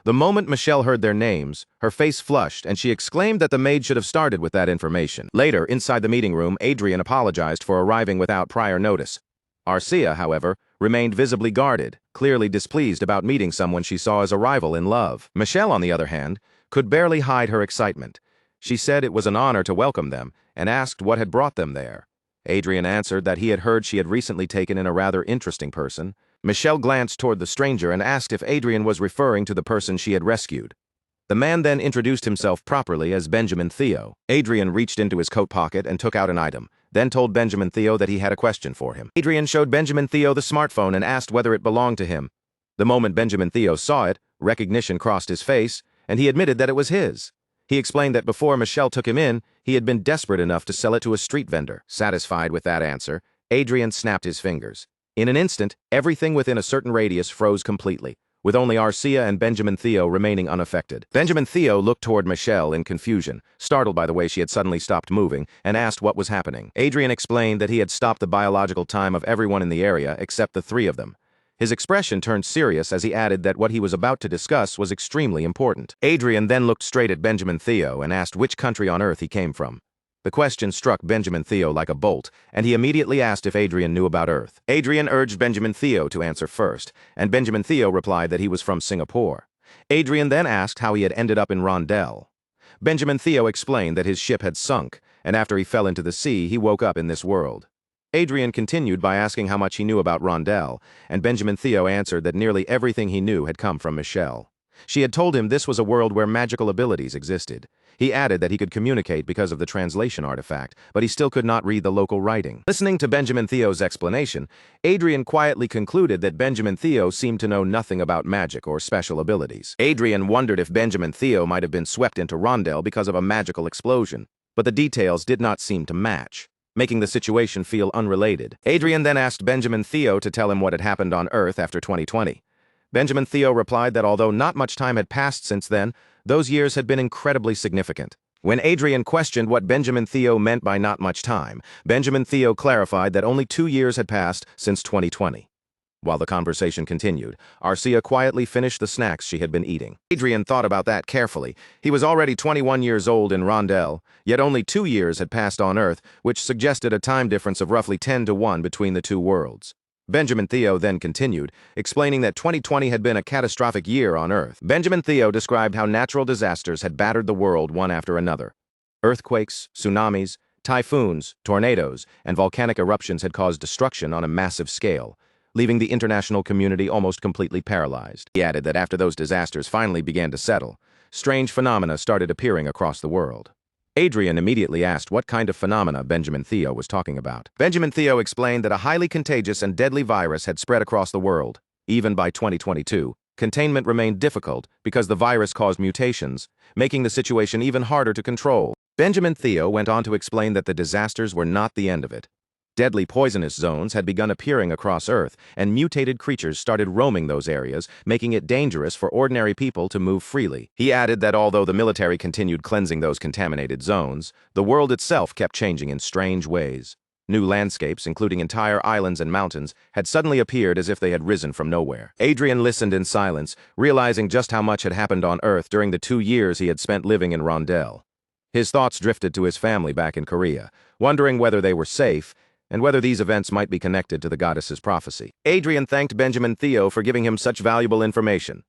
The moment Michelle heard their names, her face flushed and she exclaimed that the maid should have started with that information. Later, inside the meeting room, Adrien apologized for arriving without prior notice. Arcia, however, remained visibly guarded, clearly displeased about meeting someone she saw as a rival in love. Michelle, on the other hand, could barely hide her excitement. She said it was an honor to welcome them and asked what had brought them there. Adrien answered that he had heard she had recently taken in a rather interesting person. Michelle glanced toward the stranger and asked if Adrien was referring to the person she had rescued. The man then introduced himself properly as Benjamin Theo. Adrien reached into his coat pocket and took out an item, then told Benjamin Theo that he had a question for him. Adrien showed Benjamin Theo the smartphone and asked whether it belonged to him. The moment Benjamin Theo saw it, recognition crossed his face, and he admitted that it was his. He explained that before Michelle took him in, he had been desperate enough to sell it to a street vendor. Satisfied with that answer, Adrien snapped his fingers. In an instant, everything within a certain radius froze completely, with only Arcia and Benjamin Theo remaining unaffected. Benjamin Theo looked toward Michelle in confusion, startled by the way she had suddenly stopped moving, and asked what was happening. Adrien explained that he had stopped the biological time of everyone in the area except the three of them. His expression turned serious as he added that what he was about to discuss was extremely important. Adrien then looked straight at Benjamin Theo and asked which country on earth he came from. The question struck Benjamin Theo like a bolt, and he immediately asked if Adrien knew about Earth. Adrien urged Benjamin Theo to answer first, and Benjamin Theo replied that he was from Singapore. Adrien then asked how he had ended up in Rondell. Benjamin Theo explained that his ship had sunk, and after he fell into the sea, he woke up in this world. Adrien continued by asking how much he knew about Rondell, and Benjamin Theo answered that nearly everything he knew had come from Michelle. She had told him this was a world where magical abilities existed. He added that he could communicate because of the translation artifact, but he still could not read the local writing. Listening to Benjamin Theo's explanation, Adrien quietly concluded that Benjamin Theo seemed to know nothing about magic or special abilities. Adrien wondered if Benjamin Theo might have been swept into Rondell because of a magical explosion, but the details did not seem to match, making the situation feel unrelated. Adrien then asked Benjamin Theo to tell him what had happened on Earth after 2020. Benjamin Theo replied that although not much time had passed since then, those years had been incredibly significant. When Adrien questioned what Benjamin Theo meant by not much time, Benjamin Theo clarified that only 2 years had passed since 2020. While the conversation continued, Arcia quietly finished the snacks she had been eating. Adrien thought about that carefully. He was already 21 years old in Rondell, yet only 2 years had passed on Earth, which suggested a time difference of roughly 10 to 1 between the two worlds. Benjamin Theo then continued, explaining that 2020 had been a catastrophic year on Earth. Benjamin Theo described how natural disasters had battered the world one after another. Earthquakes, tsunamis, typhoons, tornadoes, and volcanic eruptions had caused destruction on a massive scale, leaving the international community almost completely paralyzed. He added that after those disasters finally began to settle, strange phenomena started appearing across the world. Adrien immediately asked what kind of phenomena Benjamin Theo was talking about. Benjamin Theo explained that a highly contagious and deadly virus had spread across the world. Even by 2022, containment remained difficult because the virus caused mutations, making the situation even harder to control. Benjamin Theo went on to explain that the disasters were not the end of it. Deadly poisonous zones had begun appearing across Earth, and mutated creatures started roaming those areas, making it dangerous for ordinary people to move freely. He added that although the military continued cleansing those contaminated zones, the world itself kept changing in strange ways. New landscapes, including entire islands and mountains, had suddenly appeared as if they had risen from nowhere. Adrien listened in silence, realizing just how much had happened on Earth during the 2 years he had spent living in Rondell. His thoughts drifted to his family back in Korea, wondering whether they were safe, and whether these events might be connected to the goddess's prophecy. Adrien thanked Benjamin Theo for giving him such valuable information.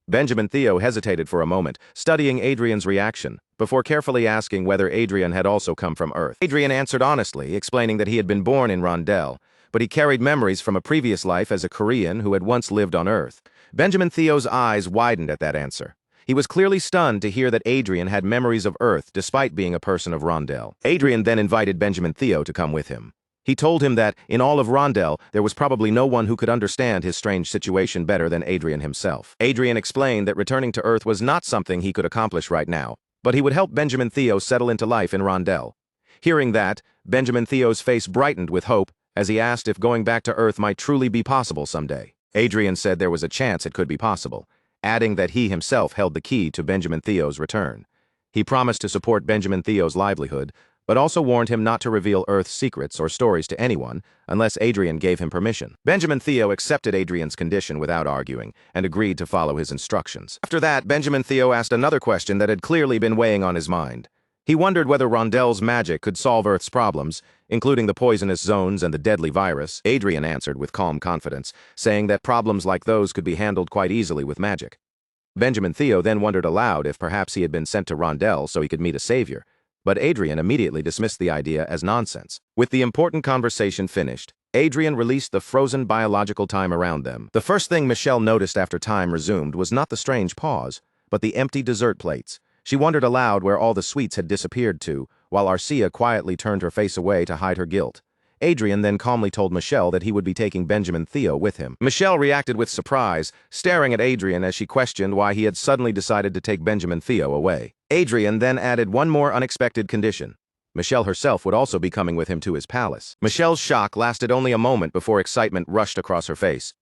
Benjamin Theo hesitated for a moment, studying Adrien's reaction, before carefully asking whether Adrien had also come from Earth. Adrien answered honestly, explaining that he had been born in Rondell, but he carried memories from a previous life as a Korean who had once lived on Earth. Benjamin Theo's eyes widened at that answer. He was clearly stunned to hear that Adrien had memories of Earth despite being a person of Rondell. Adrien then invited Benjamin Theo to come with him. He told him that, in all of Rondell, there was probably no one who could understand his strange situation better than Adrien himself. Adrien explained that returning to Earth was not something he could accomplish right now, but he would help Benjamin Theo settle into life in Rondell. Hearing that, Benjamin Theo's face brightened with hope as he asked if going back to Earth might truly be possible someday. Adrien said there was a chance it could be possible, adding that he himself held the key to Benjamin Theo's return. He promised to support Benjamin Theo's livelihood, but also warned him not to reveal Earth's secrets or stories to anyone unless Adrien gave him permission. Benjamin Theo accepted Adrien's condition without arguing and agreed to follow his instructions. After that, Benjamin Theo asked another question that had clearly been weighing on his mind. He wondered whether Rondell's magic could solve Earth's problems, including the poisonous zones and the deadly virus. Adrien answered with calm confidence, saying that problems like those could be handled quite easily with magic. Benjamin Theo then wondered aloud if perhaps he had been sent to Rondell so he could meet a savior. But Adrien immediately dismissed the idea as nonsense. With the important conversation finished, Adrien released the frozen biological time around them. The first thing Michelle noticed after time resumed was not the strange pause, but the empty dessert plates. She wondered aloud where all the sweets had disappeared to, while Arcia quietly turned her face away to hide her guilt. Adrien then calmly told Michelle that he would be taking Benjamin Theo with him. Michelle reacted with surprise, staring at Adrien as she questioned why he had suddenly decided to take Benjamin Theo away. Adrien then added one more unexpected condition. Michelle herself would also be coming with him to his palace. Michelle's shock lasted only a moment before excitement rushed across her face.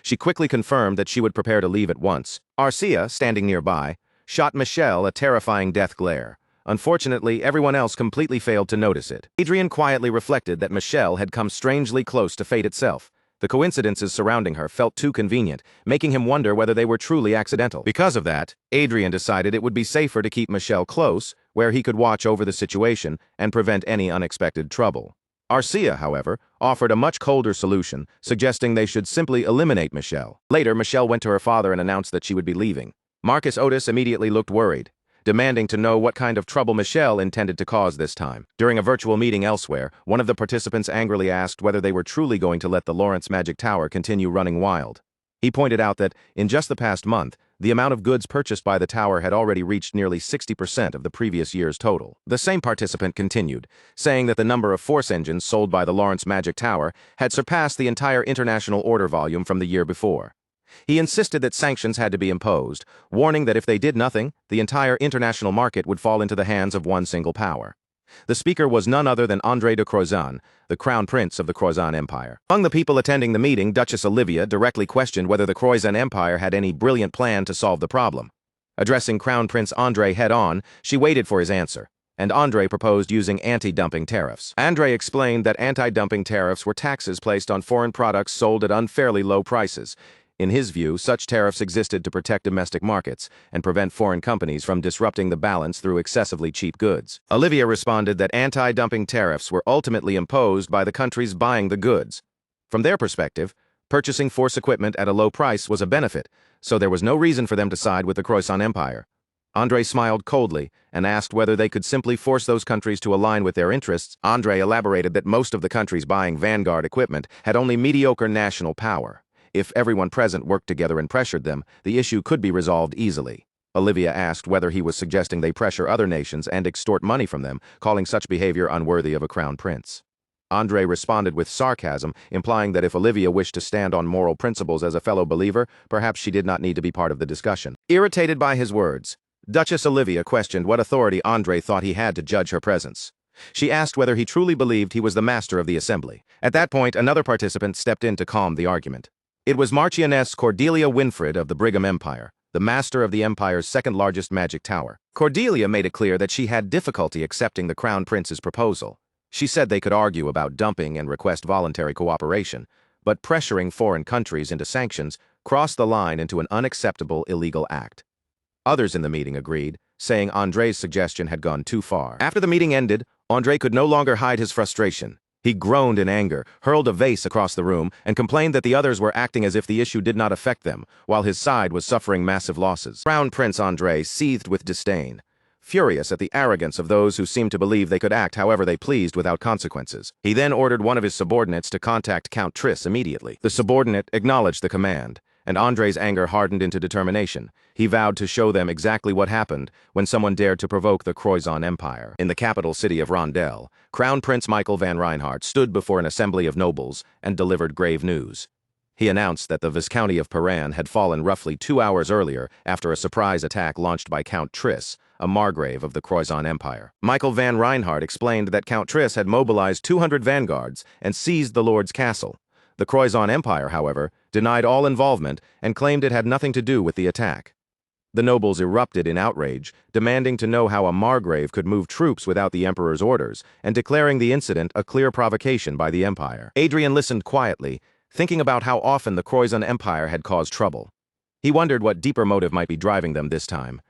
She quickly confirmed that she would prepare to leave at once. Arcia, standing nearby, shot Michelle a terrifying death glare. Unfortunately, everyone else completely failed to notice it. Adrien quietly reflected that Michelle had come strangely close to fate itself. The coincidences surrounding her felt too convenient, making him wonder whether they were truly accidental. Because of that, Adrien decided it would be safer to keep Michelle close, where he could watch over the situation and prevent any unexpected trouble. Arcia, however, offered a much colder solution, suggesting they should simply eliminate Michelle. Later, Michelle went to her father and announced that she would be leaving. Marcus Otis immediately looked worried, demanding to know what kind of trouble Michelle intended to cause this time. During a virtual meeting elsewhere, one of the participants angrily asked whether they were truly going to let the Lawrence Magic Tower continue running wild. He pointed out that, in just the past month, The amount of goods purchased by the tower had already reached nearly 60% of the previous year's total. The same participant continued, saying that the number of force engines sold by the Lawrence Magic Tower had surpassed the entire international order volume from the year before. He insisted that sanctions had to be imposed, warning that if they did nothing, the entire international market would fall into the hands of one single power. The speaker was none other than André de Crozon, the crown prince of the Crozon Empire. Among the people attending the meeting, Duchess Olivia directly questioned whether the Crozon Empire had any brilliant plan to solve the problem. Addressing Crown Prince André head-on, she waited for his answer, and André proposed using anti-dumping tariffs. André explained that anti-dumping tariffs were taxes placed on foreign products sold at unfairly low prices. In his view, such tariffs existed to protect domestic markets and prevent foreign companies from disrupting the balance through excessively cheap goods. Olivia responded that anti-dumping tariffs were ultimately imposed by the countries buying the goods. From their perspective, purchasing force equipment at a low price was a benefit, so there was no reason for them to side with the Croissant Empire. André smiled coldly and asked whether they could simply force those countries to align with their interests. André elaborated that most of the countries buying Vanguard equipment had only mediocre national power. If everyone present worked together and pressured them, the issue could be resolved easily. Olivia asked whether he was suggesting they pressure other nations and extort money from them, calling such behavior unworthy of a crown prince. André responded with sarcasm, implying that if Olivia wished to stand on moral principles as a fellow believer, perhaps she did not need to be part of the discussion. Irritated by his words, Duchess Olivia questioned what authority André thought he had to judge her presence. She asked whether he truly believed he was the master of the assembly. At that point, another participant stepped in to calm the argument. It was Marchioness Cordelia Winfred of the Brigham Empire, the master of the empire's second-largest magic tower. Cordelia made it clear that she had difficulty accepting the crown prince's proposal. She said they could argue about dumping and request voluntary cooperation, but pressuring foreign countries into sanctions crossed the line into an unacceptable illegal act. Others in the meeting agreed, saying André's suggestion had gone too far. After the meeting ended, André could no longer hide his frustration. He groaned in anger, hurled a vase across the room, and complained that the others were acting as if the issue did not affect them, while his side was suffering massive losses. Crown Prince André seethed with disdain, furious at the arrogance of those who seemed to believe they could act however they pleased without consequences. He then ordered one of his subordinates to contact Count Triss immediately. The subordinate acknowledged the command, and André's anger hardened into determination. He vowed to show them exactly what happened when someone dared to provoke the Croissant Empire. In the capital city of Rondell, Crown Prince Michael van Reinhardt stood before an assembly of nobles and delivered grave news. He announced that the Viscounty of Paran had fallen roughly 2 hours earlier after a surprise attack launched by Count Triss, a margrave of the Croissant Empire. Michael van Reinhardt explained that Count Triss had mobilized 200 vanguards and seized the Lord's castle. The Croissant Empire, however, denied all involvement and claimed it had nothing to do with the attack. The nobles erupted in outrage, demanding to know how a margrave could move troops without the emperor's orders, and declaring the incident a clear provocation by the empire. Adrien listened quietly, thinking about how often the Croissant Empire had caused trouble. He wondered what deeper motive might be driving them this time.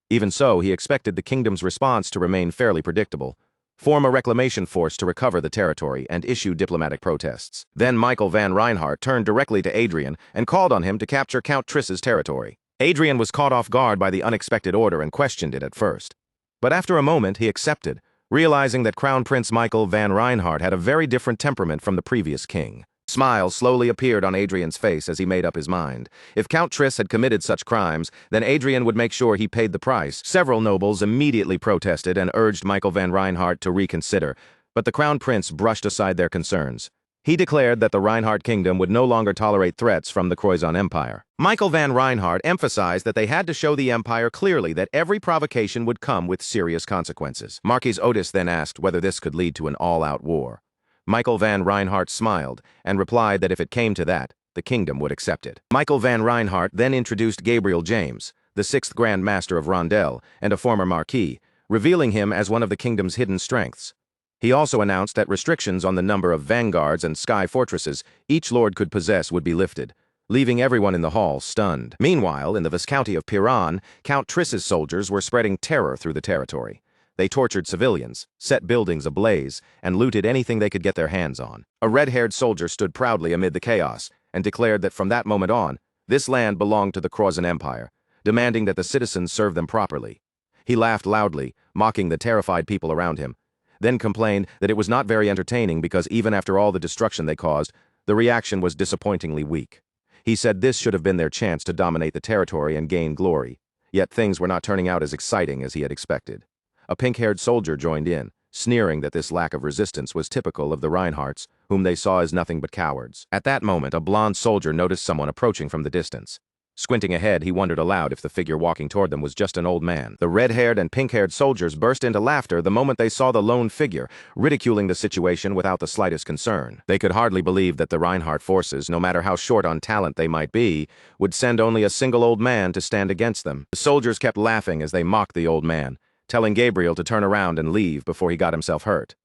Even so, he expected the kingdom's response to remain fairly predictable: form a reclamation force to recover the territory and issue diplomatic protests. Then Michael van Reinhardt turned directly to Adrien and called on him to capture Count Triss's territory. Adrien was caught off guard by the unexpected order and questioned it at first. But after a moment, he accepted, realizing that Crown Prince Michael van Reinhardt had a very different temperament from the previous king. A smile slowly appeared on Adrien's face as he made up his mind. If Count Triss had committed such crimes, then Adrien would make sure he paid the price. Several nobles immediately protested and urged Michael van Reinhardt to reconsider, but the Crown Prince brushed aside their concerns. He declared that the Reinhardt kingdom would no longer tolerate threats from the Croissant Empire. Michael van Reinhardt emphasized that they had to show the empire clearly that every provocation would come with serious consequences. Marquis Otis then asked whether this could lead to an all-out war. Michael van Reinhardt smiled and replied that if it came to that, the kingdom would accept it. Michael van Reinhardt then introduced Gabriel James, the 6th Grand Master of Rondell and a former Marquis, revealing him as one of the kingdom's hidden strengths. He also announced that restrictions on the number of vanguards and sky fortresses each lord could possess would be lifted, leaving everyone in the hall stunned. Meanwhile, in the Viscounty of Piran, Count Triss's soldiers were spreading terror through the territory. They tortured civilians, set buildings ablaze, and looted anything they could get their hands on. A red-haired soldier stood proudly amid the chaos and declared that from that moment on, this land belonged to the Croissant Empire, demanding that the citizens serve them properly. He laughed loudly, mocking the terrified people around him, then complained that it was not very entertaining because even after all the destruction they caused, the reaction was disappointingly weak. He said this should have been their chance to dominate the territory and gain glory. Yet things were not turning out as exciting as he had expected. A pink-haired soldier joined in, sneering that this lack of resistance was typical of the Reinhardts, whom they saw as nothing but cowards. At that moment, a blond soldier noticed someone approaching from the distance. Squinting ahead, he wondered aloud if the figure walking toward them was just an old man. The red-haired and pink-haired soldiers burst into laughter the moment they saw the lone figure, ridiculing the situation without the slightest concern. They could hardly believe that the Reinhardt forces, no matter how short on talent they might be, would send only a single old man to stand against them. The soldiers kept laughing as they mocked the old man, telling Gabriel to turn around and leave before he got himself hurt.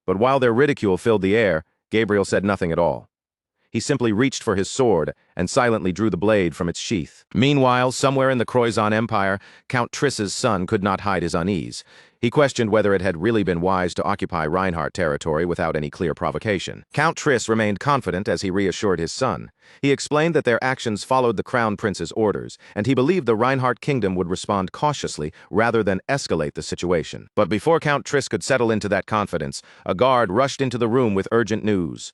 But while their ridicule filled the air, Gabriel said nothing at all. He simply reached for his sword and silently drew the blade from its sheath. Meanwhile, somewhere in the Croizon Empire, Count Triss's son could not hide his unease. He questioned whether it had really been wise to occupy Reinhardt territory without any clear provocation. Count Triss remained confident as he reassured his son. He explained that their actions followed the Crown Prince's orders, and he believed the Reinhardt kingdom would respond cautiously rather than escalate the situation. But before Count Triss could settle into that confidence, a guard rushed into the room with urgent news.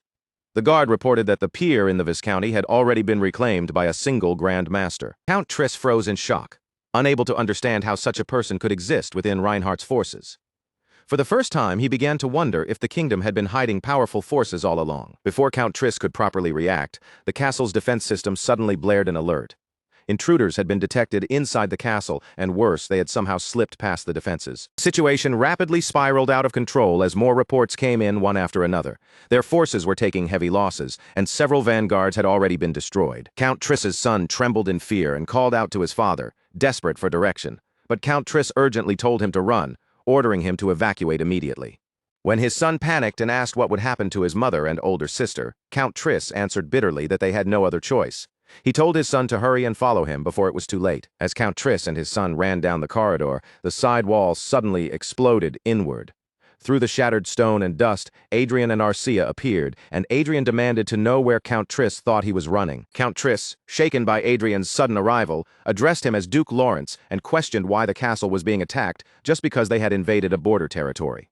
The guard reported that the pier in the Viscounty had already been reclaimed by a single Grand Master. Count Triss froze in shock, unable to understand how such a person could exist within Reinhardt's forces. For the first time, he began to wonder if the kingdom had been hiding powerful forces all along. Before Count Triss could properly react, the castle's defense system suddenly blared an alert. Intruders had been detected inside the castle, and worse, they had somehow slipped past the defenses. The situation rapidly spiraled out of control as more reports came in one after another. Their forces were taking heavy losses, and several vanguards had already been destroyed. Count Triss's son trembled in fear and called out to his father, desperate for direction. But Count Triss urgently told him to run, ordering him to evacuate immediately. When his son panicked and asked what would happen to his mother and older sister, Count Triss answered bitterly that they had no other choice. He told his son to hurry and follow him before it was too late. As Count Triss and his son ran down the corridor, the side wall suddenly exploded inward. Through the shattered stone and dust, Adrien and Arcia appeared, and Adrien demanded to know where Count Triss thought he was running. Count Triss, shaken by Adrien's sudden arrival, addressed him as Duke Lawrence and questioned why the castle was being attacked just because they had invaded a border territory.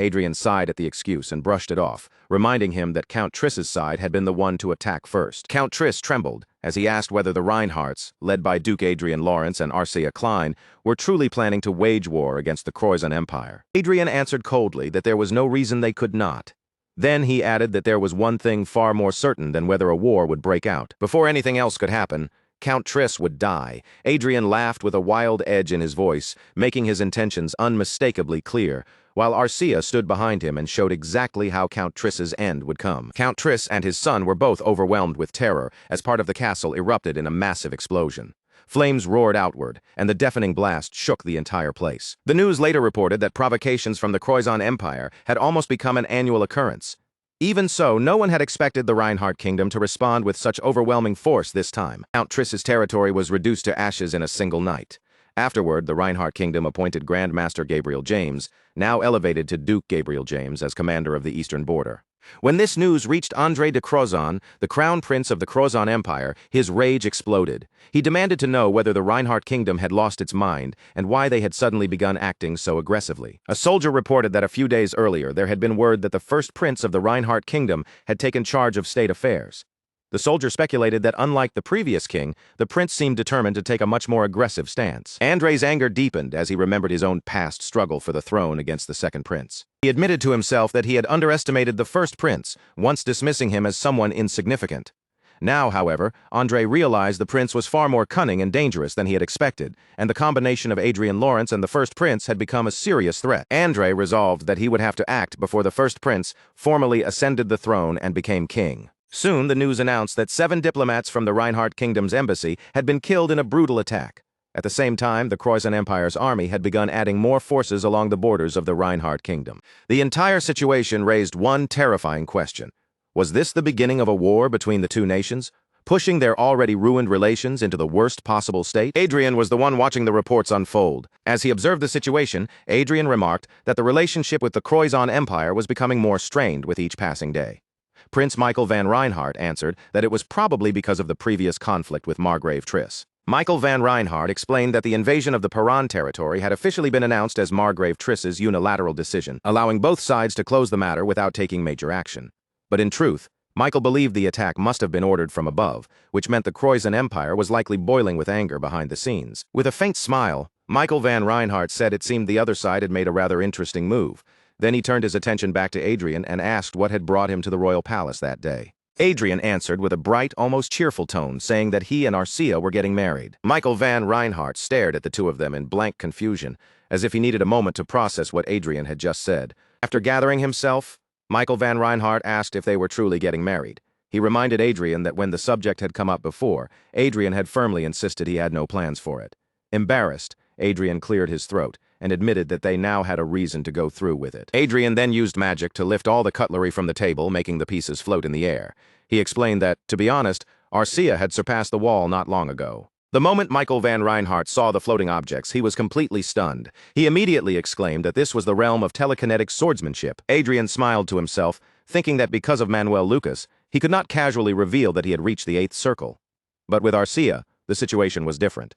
Adrien sighed at the excuse and brushed it off, reminding him that Count Triss's side had been the one to attack first. Count Triss trembled as he asked whether the Reinhardts, led by Duke Adrien Lawrence and Arcia Klein, were truly planning to wage war against the Croizon Empire. Adrien answered coldly that there was no reason they could not. Then he added that there was one thing far more certain than whether a war would break out. Before anything else could happen, Count Triss would die. Adrien laughed with a wild edge in his voice, making his intentions unmistakably clear, while Arcia stood behind him and showed exactly how Count Triss's end would come. Count Triss and his son were both overwhelmed with terror as part of the castle erupted in a massive explosion. Flames roared outward, and the deafening blast shook the entire place. The news later reported that provocations from the Croizon Empire had almost become an annual occurrence. Even so, no one had expected the Reinhardt kingdom to respond with such overwhelming force this time. Count Triss's territory was reduced to ashes in a single night. Afterward, the Reinhardt kingdom appointed Grand Master Gabriel James, now elevated to Duke Gabriel James as commander of the eastern border. When this news reached André de Croizon, the crown prince of the Croizon Empire, his rage exploded. He demanded to know whether the Reinhardt kingdom had lost its mind and why they had suddenly begun acting so aggressively. A soldier reported that a few days earlier there had been word that the first prince of the Reinhardt kingdom had taken charge of state affairs. The soldier speculated that unlike the previous king, the prince seemed determined to take a much more aggressive stance. André's anger deepened as he remembered his own past struggle for the throne against the second prince. He admitted to himself that he had underestimated the first prince, once dismissing him as someone insignificant. Now, however, André realized the prince was far more cunning and dangerous than he had expected, and the combination of Adrien Lawrence and the first prince had become a serious threat. André resolved that he would have to act before the first prince formally ascended the throne and became king. Soon, the news announced that 7 diplomats from the Reinhardt Kingdom's embassy had been killed in a brutal attack. At the same time, the Croizon Empire's army had begun adding more forces along the borders of the Reinhardt Kingdom. The entire situation raised one terrifying question. Was this the beginning of a war between the two nations, pushing their already ruined relations into the worst possible state? Adrien was the one watching the reports unfold. As he observed the situation, Adrien remarked that the relationship with the Croizon Empire was becoming more strained with each passing day. Prince Michael van Reinhardt answered that it was probably because of the previous conflict with Margrave Triss. Michael van Reinhardt explained that the invasion of the Paran territory had officially been announced as Margrave Triss's unilateral decision, allowing both sides to close the matter without taking major action. But in truth, Michael believed the attack must have been ordered from above, which meant the Croizon Empire was likely boiling with anger behind the scenes. With a faint smile, Michael van Reinhardt said it seemed the other side had made a rather interesting move. Then he turned his attention back to Adrien and asked what had brought him to the royal palace that day. Adrien answered with a bright, almost cheerful tone, saying that he and Arcia were getting married. Michael van Reinhardt stared at the two of them in blank confusion, as if he needed a moment to process what Adrien had just said. After gathering himself, Michael van Reinhardt asked if they were truly getting married. He reminded Adrien that when the subject had come up before, Adrien had firmly insisted he had no plans for it. Embarrassed, Adrien cleared his throat and admitted that they now had a reason to go through with it. Adrien then used magic to lift all the cutlery from the table, making the pieces float in the air. He explained that, to be honest, Arcia had surpassed the wall not long ago. The moment Michael van Reinhardt saw the floating objects, he was completely stunned. He immediately exclaimed that this was the realm of telekinetic swordsmanship. Adrien smiled to himself, thinking that because of Manuel Lucas, he could not casually reveal that he had reached the 8th circle. But with Arcia, the situation was different.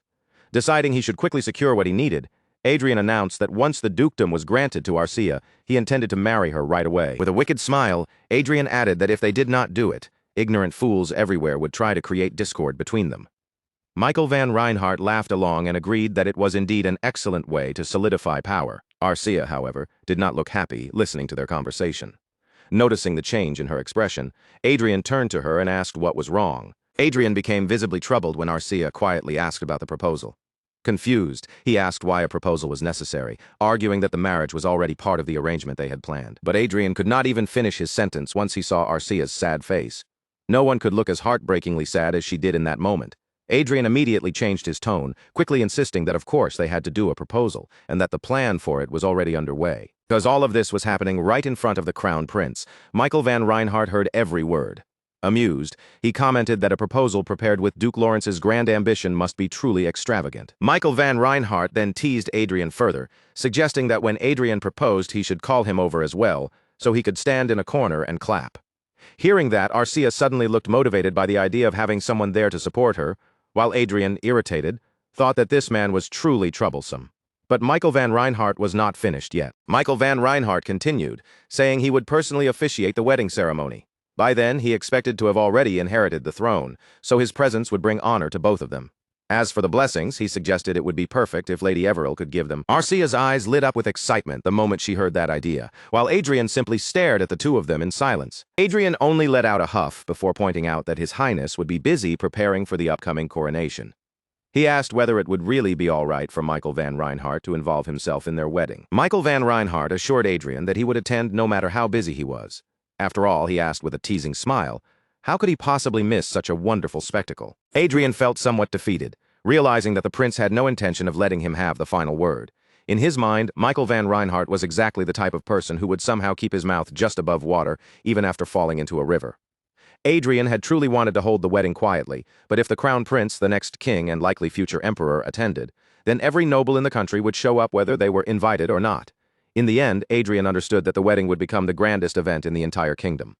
Deciding he should quickly secure what he needed, Adrien announced that once the dukedom was granted to Arcia, he intended to marry her right away. With a wicked smile, Adrien added that if they did not do it, ignorant fools everywhere would try to create discord between them. Michael van Reinhardt laughed along and agreed that it was indeed an excellent way to solidify power. Arcia, however, did not look happy listening to their conversation. Noticing the change in her expression, Adrien turned to her and asked what was wrong. Adrien became visibly troubled when Arcia quietly asked about the proposal. Confused, he asked why a proposal was necessary, arguing that the marriage was already part of the arrangement they had planned. But Adrien could not even finish his sentence once he saw Arcia's sad face. No one could look as heartbreakingly sad as she did in that moment. Adrien immediately changed his tone, quickly insisting that of course they had to do a proposal, and that the plan for it was already underway. Because all of this was happening right in front of the Crown Prince, Michael van Reinhardt heard every word. Amused, he commented that a proposal prepared with Duke Lawrence's grand ambition must be truly extravagant. Michael van Reinhardt then teased Adrien further, suggesting that when Adrien proposed he should call him over as well, so he could stand in a corner and clap. Hearing that, Arcia suddenly looked motivated by the idea of having someone there to support her, while Adrien, irritated, thought that this man was truly troublesome. But Michael van Reinhardt was not finished yet. Michael van Reinhardt continued, saying he would personally officiate the wedding ceremony. By then, he expected to have already inherited the throne, so his presence would bring honor to both of them. As for the blessings, he suggested it would be perfect if Lady Everil could give them. Arcia's eyes lit up with excitement the moment she heard that idea, while Adrien simply stared at the two of them in silence. Adrien only let out a huff before pointing out that His Highness would be busy preparing for the upcoming coronation. He asked whether it would really be all right for Michael van Reinhardt to involve himself in their wedding. Michael van Reinhardt assured Adrien that he would attend no matter how busy he was. After all, he asked with a teasing smile, how could he possibly miss such a wonderful spectacle? Adrien felt somewhat defeated, realizing that the prince had no intention of letting him have the final word. In his mind, Michael van Reinhardt was exactly the type of person who would somehow keep his mouth just above water, even after falling into a river. Adrien had truly wanted to hold the wedding quietly, but if the crown prince, the next king and likely future emperor, attended, then every noble in the country would show up whether they were invited or not. In the end, Adrien understood that the wedding would become the grandest event in the entire kingdom.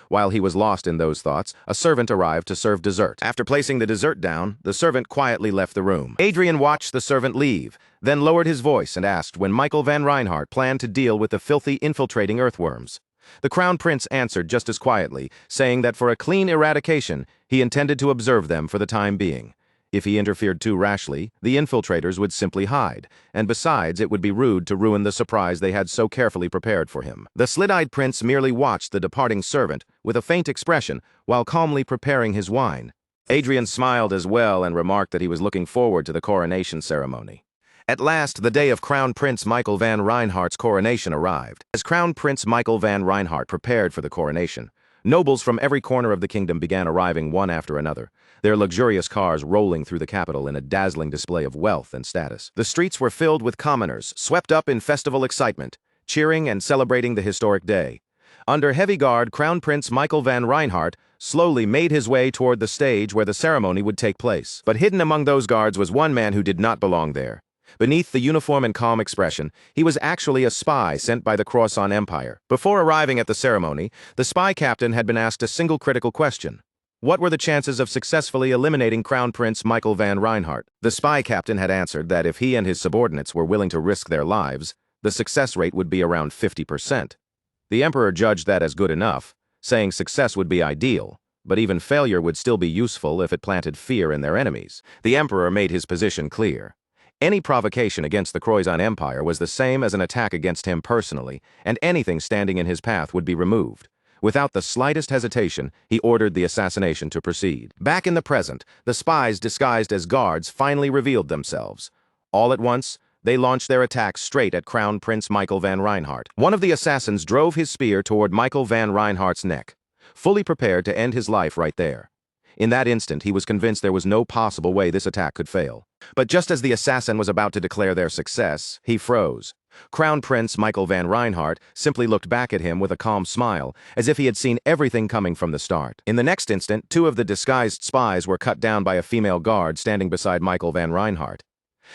While he was lost in those thoughts, a servant arrived to serve dessert. After placing the dessert down, the servant quietly left the room. Adrien watched the servant leave, then lowered his voice and asked when Michael van Reinhardt planned to deal with the filthy, infiltrating earthworms. The crown prince answered just as quietly, saying that for a clean eradication, he intended to observe them for the time being. If he interfered too rashly, the infiltrators would simply hide, and besides, it would be rude to ruin the surprise they had so carefully prepared for him. The slit-eyed prince merely watched the departing servant with a faint expression while calmly preparing his wine. Adrien smiled as well and remarked that he was looking forward to the coronation ceremony. At last, the day of Crown Prince Michael van Reinhardt's coronation arrived. As Crown Prince Michael van Reinhardt prepared for the coronation, nobles from every corner of the kingdom began arriving one after another, their luxurious cars rolling through the capital in a dazzling display of wealth and status. The streets were filled with commoners, swept up in festival excitement, cheering and celebrating the historic day. Under heavy guard, Crown Prince Michael van Reinhardt slowly made his way toward the stage where the ceremony would take place. But hidden among those guards was one man who did not belong there. Beneath the uniform and calm expression, he was actually a spy sent by the Croizon Empire. Before arriving at the ceremony, the spy captain had been asked a single critical question. What were the chances of successfully eliminating Crown Prince Michael van Reinhardt? The spy captain had answered that if he and his subordinates were willing to risk their lives, the success rate would be around 50%. The emperor judged that as good enough, saying success would be ideal, but even failure would still be useful if it planted fear in their enemies. The emperor made his position clear. Any provocation against the Croizon Empire was the same as an attack against him personally, and anything standing in his path would be removed. Without the slightest hesitation, he ordered the assassination to proceed. Back in the present, the spies disguised as guards finally revealed themselves. All at once, they launched their attack straight at Crown Prince Michael van Reinhardt. One of the assassins drove his spear toward Michael van Reinhardt's neck, fully prepared to end his life right there. In that instant, he was convinced there was no possible way this attack could fail. But just as the assassin was about to declare their success, he froze. Crown Prince Michael van Reinhardt simply looked back at him with a calm smile, as if he had seen everything coming from the start. In the next instant, two of the disguised spies were cut down by a female guard standing beside Michael van Reinhardt.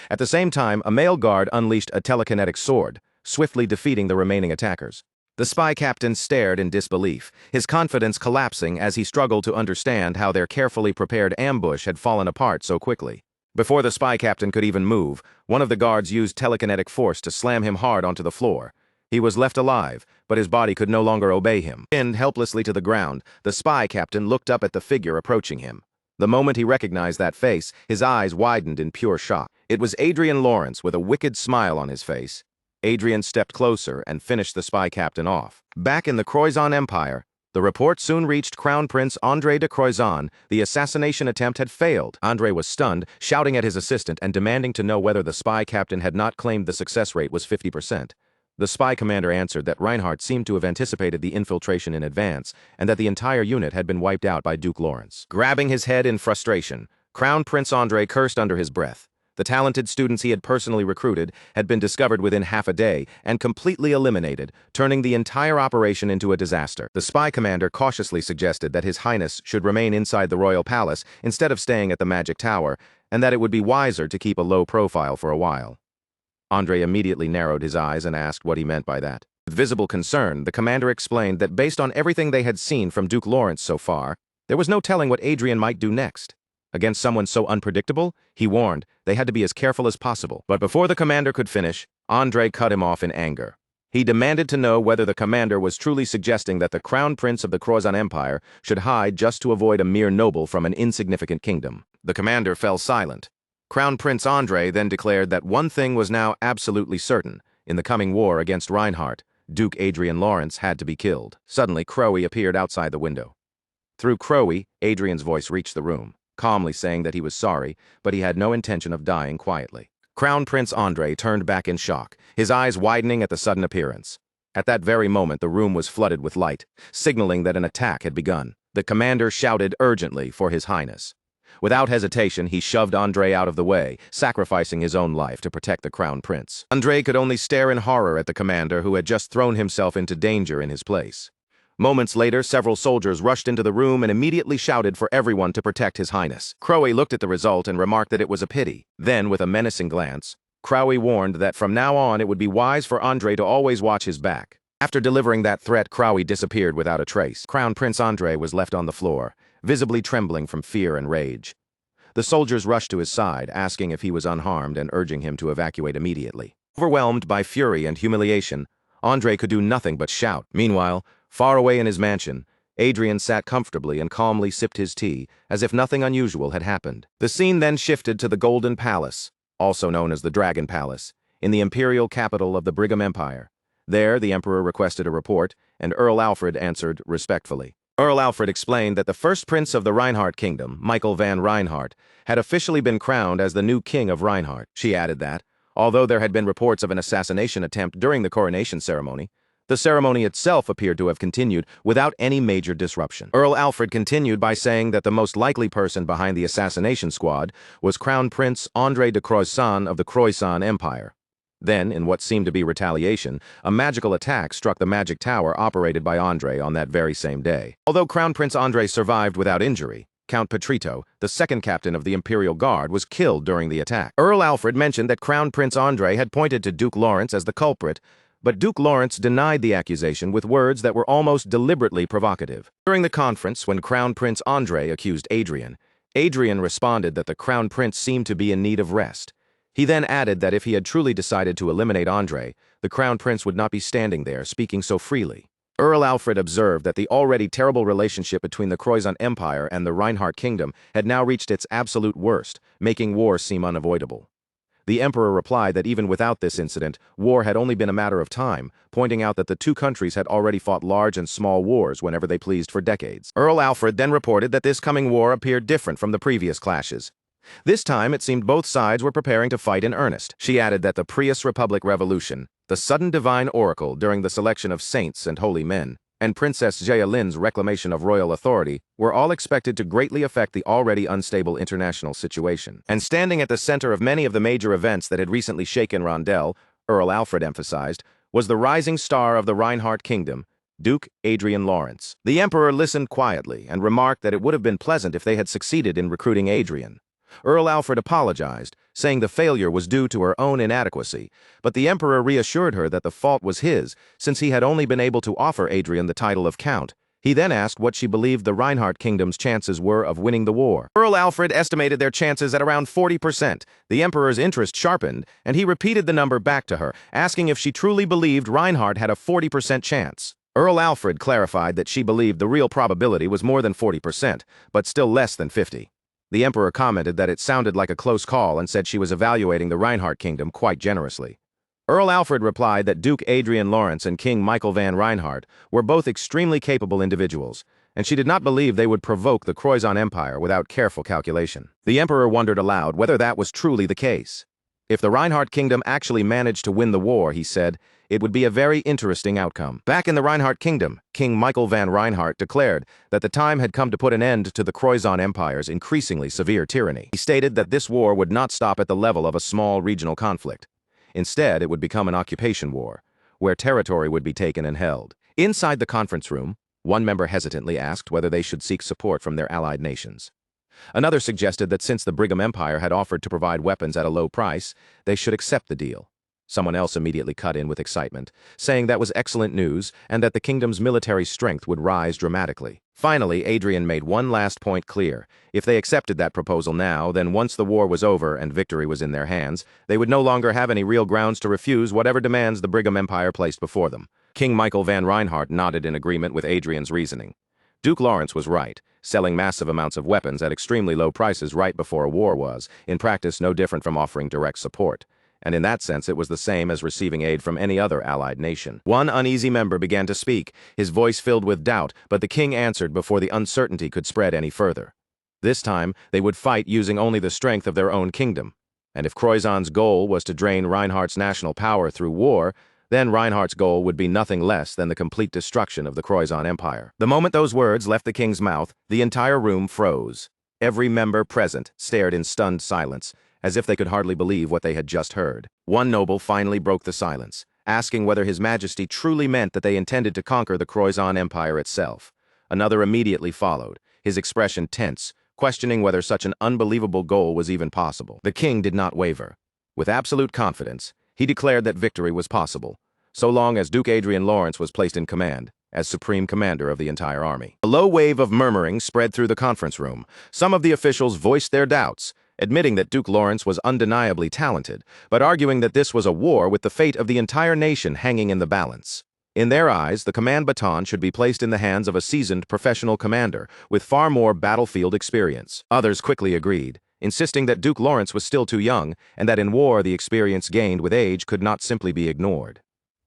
At the same time, a male guard unleashed a telekinetic sword, swiftly defeating the remaining attackers. The spy captain stared in disbelief, his confidence collapsing as he struggled to understand how their carefully prepared ambush had fallen apart so quickly. Before the spy captain could even move, one of the guards used telekinetic force to slam him hard onto the floor. He was left alive, but his body could no longer obey him. Pinned helplessly to the ground, the spy captain looked up at the figure approaching him. The moment he recognized that face, his eyes widened in pure shock. It was Adrien Lawrence with a wicked smile on his face. Adrien stepped closer and finished the spy captain off. Back in the Croizon Empire, the report soon reached Crown Prince André de Croizon. The assassination attempt had failed. André was stunned, shouting at his assistant and demanding to know whether the spy captain had not claimed the success rate was 50%. The spy commander answered that Reinhardt seemed to have anticipated the infiltration in advance and that the entire unit had been wiped out by Duke Lawrence. Grabbing his head in frustration, Crown Prince André cursed under his breath. The talented students he had personally recruited had been discovered within half a day and completely eliminated, turning the entire operation into a disaster. The spy commander cautiously suggested that His Highness should remain inside the royal palace instead of staying at the magic tower, and that it would be wiser to keep a low profile for a while. André immediately narrowed his eyes and asked what he meant by that. With visible concern, the commander explained that based on everything they had seen from Duke Lawrence so far, there was no telling what Adrien might do next. Against someone so unpredictable, he warned, they had to be as careful as possible. But before the commander could finish, André cut him off in anger. He demanded to know whether the commander was truly suggesting that the crown prince of the Croizon Empire should hide just to avoid a mere noble from an insignificant kingdom. The commander fell silent. Crown Prince André then declared that one thing was now absolutely certain. In the coming war against Reinhardt, Duke Adrien Lawrence had to be killed. Suddenly, Crowe appeared outside the window. Through Crowe, Adrien's voice reached the room, calmly saying that he was sorry, but he had no intention of dying quietly. Crown Prince André turned back in shock, his eyes widening at the sudden appearance. At that very moment, the room was flooded with light, signaling that an attack had begun. The commander shouted urgently for His Highness. Without hesitation, he shoved André out of the way, sacrificing his own life to protect the crown prince. André could only stare in horror at the commander who had just thrown himself into danger in his place. Moments later, several soldiers rushed into the room and immediately shouted for everyone to protect His Highness. Crowe looked at the result and remarked that it was a pity. Then, with a menacing glance, Crowe warned that from now on it would be wise for André to always watch his back. After delivering that threat, Crowe disappeared without a trace. Crown Prince André was left on the floor, visibly trembling from fear and rage. The soldiers rushed to his side, asking if he was unharmed and urging him to evacuate immediately. Overwhelmed by fury and humiliation, André could do nothing but shout. Meanwhile, far away in his mansion, Adrien sat comfortably and calmly sipped his tea, as if nothing unusual had happened. The scene then shifted to the Golden Palace, also known as the Dragon Palace, in the imperial capital of the Brigham Empire. There, the emperor requested a report, and Earl Alfred answered respectfully. Earl Alfred explained that the first prince of the Reinhardt kingdom, Michael van Reinhardt, had officially been crowned as the new king of Reinhardt. She added that, although there had been reports of an assassination attempt during the coronation ceremony, the ceremony itself appeared to have continued without any major disruption. Earl Alfred continued by saying that the most likely person behind the assassination squad was Crown Prince André de Croizon of the Croizon Empire. Then, in what seemed to be retaliation, a magical attack struck the magic tower operated by André on that very same day. Although Crown Prince André survived without injury, Count Petrito, the second captain of the Imperial Guard, was killed during the attack. Earl Alfred mentioned that Crown Prince André had pointed to Duke Lawrence as the culprit, but Duke Lawrence denied the accusation with words that were almost deliberately provocative. During the conference, when Crown Prince André accused Adrien, Adrien responded that the Crown Prince seemed to be in need of rest. He then added that if he had truly decided to eliminate André, the Crown Prince would not be standing there speaking so freely. Earl Alfred observed that the already terrible relationship between the Croissant Empire and the Reinhardt Kingdom had now reached its absolute worst, making war seem unavoidable. The emperor replied that even without this incident, war had only been a matter of time, pointing out that the two countries had already fought large and small wars whenever they pleased for decades. Earl Alfred then reported that this coming war appeared different from the previous clashes. This time, it seemed both sides were preparing to fight in earnest. She added that the Prius Republic Revolution, the sudden divine oracle during the selection of saints and holy men, and Princess Yahelin's reclamation of royal authority were all expected to greatly affect the already unstable international situation. And standing at the center of many of the major events that had recently shaken Rondell, Earl Alfred emphasized, was the rising star of the Reinhardt Kingdom, Duke Adrien Lawrence. The emperor listened quietly and remarked that it would have been pleasant if they had succeeded in recruiting Adrien. Earl Alfred apologized, saying the failure was due to her own inadequacy, but the emperor reassured her that the fault was his, since he had only been able to offer Adrien the title of count. He then asked what she believed the Reinhardt Kingdom's chances were of winning the war. Earl Alfred estimated their chances at around 40%. The emperor's interest sharpened, and he repeated the number back to her, asking if she truly believed Reinhardt had a 40% chance. Earl Alfred clarified that she believed the real probability was more than 40%, but still less than 50%. The emperor commented that it sounded like a close call and said she was evaluating the Reinhardt Kingdom quite generously. Earl Alfred replied that Duke Adrien Lawrence and King Michael van Reinhardt were both extremely capable individuals, and she did not believe they would provoke the Croissant Empire without careful calculation. The emperor wondered aloud whether that was truly the case. If the Reinhardt Kingdom actually managed to win the war, he said, it would be a very interesting outcome. Back in the Reinhardt Kingdom, King Michael van Reinhardt declared that the time had come to put an end to the Croissant Empire's increasingly severe tyranny. He stated that this war would not stop at the level of a small regional conflict. Instead, it would become an occupation war, where territory would be taken and held. Inside the conference room, one member hesitantly asked whether they should seek support from their allied nations. Another suggested that since the Brigham Empire had offered to provide weapons at a low price, they should accept the deal. Someone else immediately cut in with excitement, saying that was excellent news and that the kingdom's military strength would rise dramatically. Finally, Adrien made one last point clear. If they accepted that proposal now, then once the war was over and victory was in their hands, they would no longer have any real grounds to refuse whatever demands the Brigham Empire placed before them. King Michael van Reinhardt nodded in agreement with Adrien's reasoning. Duke Lawrence was right. Selling massive amounts of weapons at extremely low prices right before a war was, in practice, no different from offering direct support. And in that sense it was the same as receiving aid from any other allied nation. One uneasy member began to speak, his voice filled with doubt, but the king answered before the uncertainty could spread any further. This time, they would fight using only the strength of their own kingdom. And if Croissant's goal was to drain Reinhardt's national power through war, then Reinhardt's goal would be nothing less than the complete destruction of the Croissant Empire. The moment those words left the king's mouth, the entire room froze. Every member present stared in stunned silence, as if they could hardly believe what they had just heard. One noble finally broke the silence, asking whether His Majesty truly meant that they intended to conquer the Croissant Empire itself. Another immediately followed, his expression tense, questioning whether such an unbelievable goal was even possible. The king did not waver. With absolute confidence, he declared that victory was possible, so long as Duke Adrien Lawrence was placed in command, as supreme commander of the entire army. A low wave of murmuring spread through the conference room. Some of the officials voiced their doubts, admitting that Duke Lawrence was undeniably talented, but arguing that this was a war with the fate of the entire nation hanging in the balance. In their eyes, the command baton should be placed in the hands of a seasoned professional commander with far more battlefield experience. Others quickly agreed, insisting that Duke Lawrence was still too young and that in war the experience gained with age could not simply be ignored.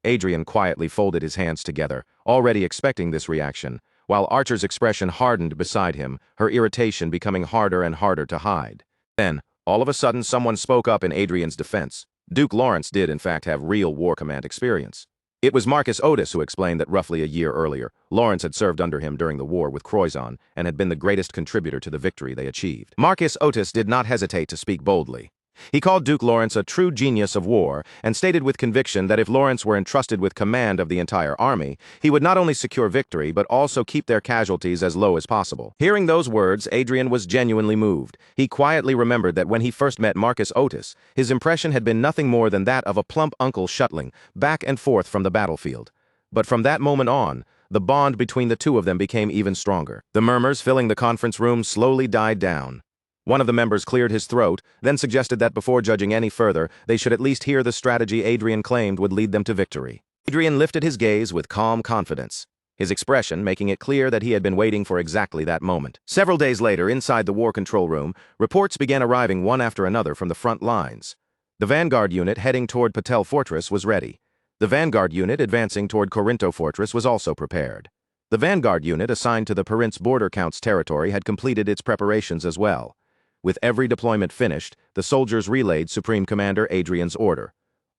Adrien quietly folded his hands together, already expecting this reaction, while Archer's expression hardened beside him, her irritation becoming harder and harder to hide. Then, all of a sudden, someone spoke up in Adrien's defense. Duke Lawrence did, in fact, have real war command experience. It was Marcus Otis who explained that roughly a year earlier, Lawrence had served under him during the war with Croissant and had been the greatest contributor to the victory they achieved. Marcus Otis did not hesitate to speak boldly. He called Duke Lawrence a true genius of war and stated with conviction that if Lawrence were entrusted with command of the entire army, he would not only secure victory but also keep their casualties as low as possible. Hearing those words, Adrien was genuinely moved. He quietly remembered that when he first met Marcus Otis, his impression had been nothing more than that of a plump uncle shuttling back and forth from the battlefield. But from that moment on, the bond between the two of them became even stronger. The murmurs filling the conference room slowly died down. One of the members cleared his throat, then suggested that before judging any further, they should at least hear the strategy Adrien claimed would lead them to victory. Adrien lifted his gaze with calm confidence. his expression making it clear that he had been waiting for exactly that moment. Several days later, inside the war control room, reports began arriving one after another from the front lines. The vanguard unit heading toward Patel Fortress was ready. The vanguard unit advancing toward Corinto Fortress was also prepared. The vanguard unit assigned to the Prince Border Count's territory had completed its preparations as well. With every deployment finished, the soldiers relayed Supreme Commander Adrien's order.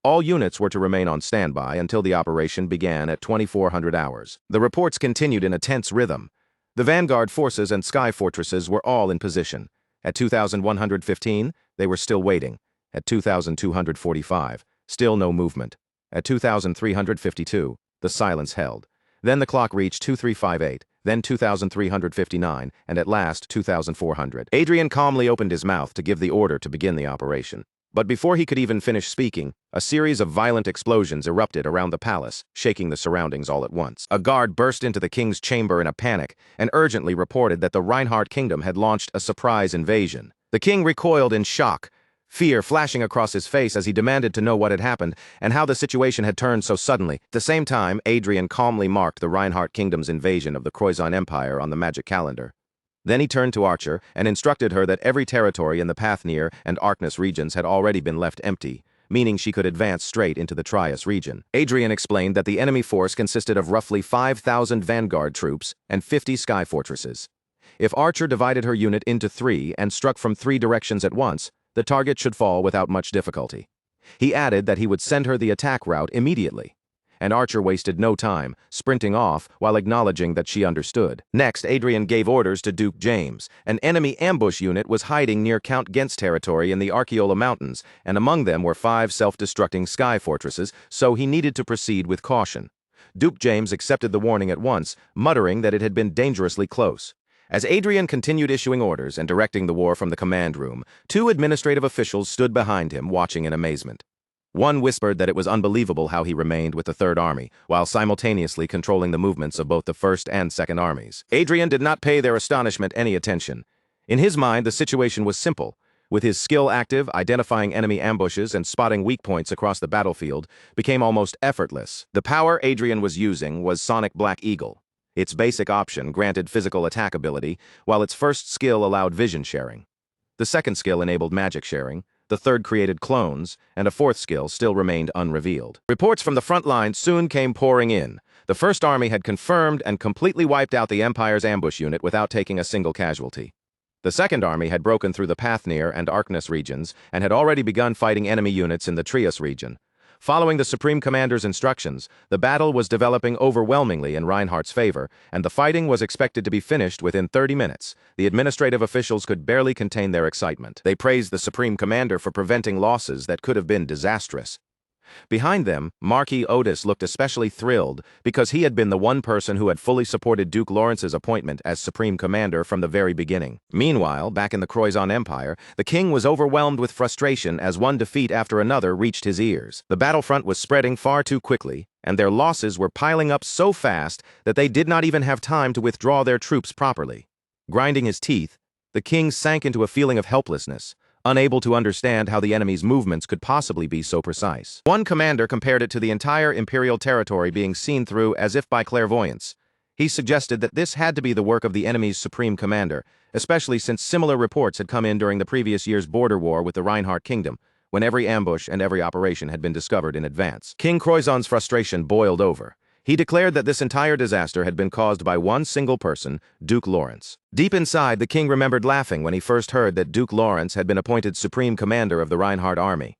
All units were to remain on standby until the operation began at 2400 hours. The reports continued in a tense rhythm. The vanguard forces and sky fortresses were all in position. At 2115, they were still waiting. At 2245, still no movement. At 2352, the silence held. Then the clock reached 2358, then 2359, and at last 2400. Adrien calmly opened his mouth to give the order to begin the operation. But before he could even finish speaking, a series of violent explosions erupted around the palace, shaking the surroundings all at once. A guard burst into the king's chamber in a panic and urgently reported that the Reinhardt kingdom had launched a surprise invasion. The king recoiled in shock, fear flashing across his face as he demanded to know what had happened and how the situation had turned so suddenly. At the same time, Adrien calmly marked the Reinhardt kingdom's invasion of the Croizon Empire on the magic calendar. Then he turned to Arcia and instructed her that every territory in the Pathnir and Arkness regions had already been left empty, meaning she could advance straight into the Trias region. Adrien explained that the enemy force consisted of roughly 5,000 vanguard troops and 50 sky fortresses. If Arcia divided her unit into three and struck from three directions at once, the target should fall without much difficulty. He added that he would send her the attack route immediately. And Arcia wasted no time, sprinting off while acknowledging that she understood. Next, Adrien gave orders to Duke James. An enemy ambush unit was hiding near Count Gent's territory in the Arciola Mountains, and among them were 5 self-destructing sky fortresses, so he needed to proceed with caution. Duke James accepted the warning at once, muttering that it had been dangerously close. As Adrien continued issuing orders and directing the war from the command room, 2 administrative officials stood behind him, watching in amazement. One whispered that it was unbelievable how he remained with the Third Army, while simultaneously controlling the movements of both the First and Second Armies. Adrien did not pay their astonishment any attention. In his mind, the situation was simple. With his skill active, identifying enemy ambushes and spotting weak points across the battlefield became almost effortless. The power Adrien was using was Sonic Black Eagle. Its basic option granted physical attack ability, while its first skill allowed vision sharing. The second skill enabled magic sharing. The third created clones, and a fourth skill still remained unrevealed. Reports from the front line soon came pouring in. The First Army had confirmed and completely wiped out the Empire's ambush unit without taking a single casualty. The Second Army had broken through the Pathnir and Arkness regions and had already begun fighting enemy units in the Trias region. Following the Supreme Commander's instructions, the battle was developing overwhelmingly in Reinhardt's favor, and the fighting was expected to be finished within 30 minutes. The administrative officials could barely contain their excitement. They praised the Supreme Commander for preventing losses that could have been disastrous. Behind them, Marquis Otis looked especially thrilled because he had been the one person who had fully supported Duke Lawrence's appointment as Supreme Commander from the very beginning. Meanwhile, back in the Croizon Empire, the king was overwhelmed with frustration as one defeat after another reached his ears. The battlefront was spreading far too quickly, and their losses were piling up so fast that they did not even have time to withdraw their troops properly. Grinding his teeth, the king sank into a feeling of helplessness, unable to understand how the enemy's movements could possibly be so precise. One commander compared it to the entire imperial territory being seen through as if by clairvoyance. He suggested that this had to be the work of the enemy's supreme commander, especially since similar reports had come in during the previous year's border war with the Reinhardt kingdom, when every ambush and every operation had been discovered in advance. King Croizon's frustration boiled over. He declared that this entire disaster had been caused by one single person, Duke Lawrence. Deep inside, the king remembered laughing when he first heard that Duke Lawrence had been appointed supreme commander of the Reinhardt army.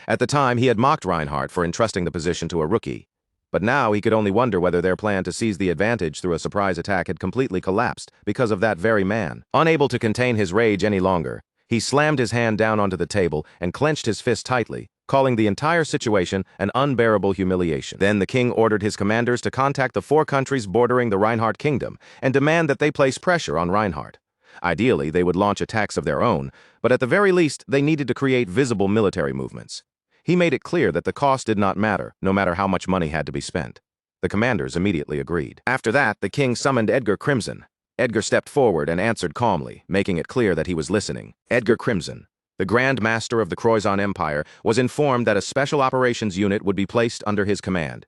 At the time, he had mocked Reinhardt for entrusting the position to a rookie. But now he could only wonder whether their plan to seize the advantage through a surprise attack had completely collapsed because of that very man. Unable to contain his rage any longer, he slammed his hand down onto the table and clenched his fist tightly, calling the entire situation an unbearable humiliation. Then the king ordered his commanders to contact the 4 countries bordering the Reinhardt kingdom and demand that they place pressure on Reinhardt. Ideally, they would launch attacks of their own, but at the very least, they needed to create visible military movements. He made it clear that the cost did not matter, no matter how much money had to be spent. The commanders immediately agreed. After that, the king summoned Edgar Crimson. Edgar stepped forward and answered calmly, making it clear that he was listening. Edgar Crimson, the Grand Master of the Croizon Empire, was informed that a special operations unit would be placed under his command.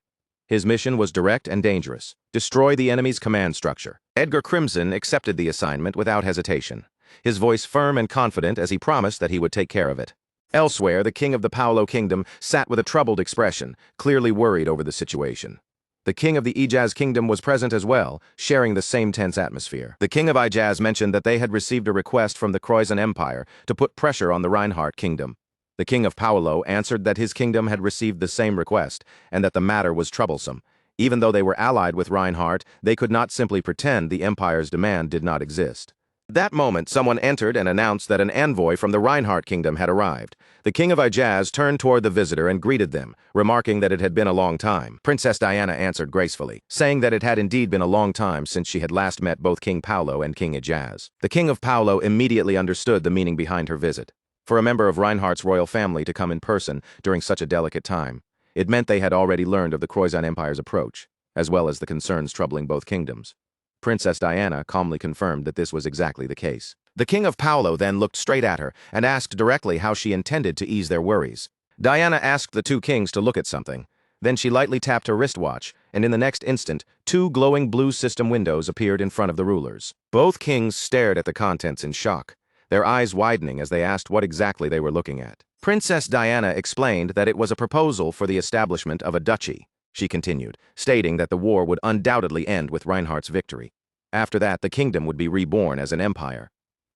His mission was direct and dangerous: destroy the enemy's command structure. Edgar Crimson accepted the assignment without hesitation, his voice firm and confident as he promised that he would take care of it. Elsewhere, the king of the Paolo kingdom sat with a troubled expression, clearly worried over the situation. The king of the Ijaz kingdom was present as well, sharing the same tense atmosphere. The king of Ijaz mentioned that they had received a request from the Croizon Empire to put pressure on the Reinhardt kingdom. The king of Paolo answered that his kingdom had received the same request, and that the matter was troublesome. Even though they were allied with Reinhardt, they could not simply pretend the empire's demand did not exist. At that moment, someone entered and announced that an envoy from the Reinhardt kingdom had arrived. The king of Ijaz turned toward the visitor and greeted them, remarking that it had been a long time. Princess Diana answered gracefully, saying that it had indeed been a long time since she had last met both King Paolo and King Ijaz. The king of Paolo immediately understood the meaning behind her visit. For a member of Reinhardt's royal family to come in person during such a delicate time, it meant they had already learned of the Croizon Empire's approach, as well as the concerns troubling both kingdoms. Princess Diana calmly confirmed that this was exactly the case. The king of Paolo then looked straight at her and asked directly how she intended to ease their worries. Diana asked the two kings to look at something. Then she lightly tapped her wristwatch, and in the next instant, two glowing blue system windows appeared in front of the rulers. Both kings stared at the contents in shock, their eyes widening as they asked what exactly they were looking at. Princess Diana explained that it was a proposal for the establishment of a duchy. She continued, stating that the war would undoubtedly end with Reinhardt's victory. After that, the kingdom would be reborn as an empire.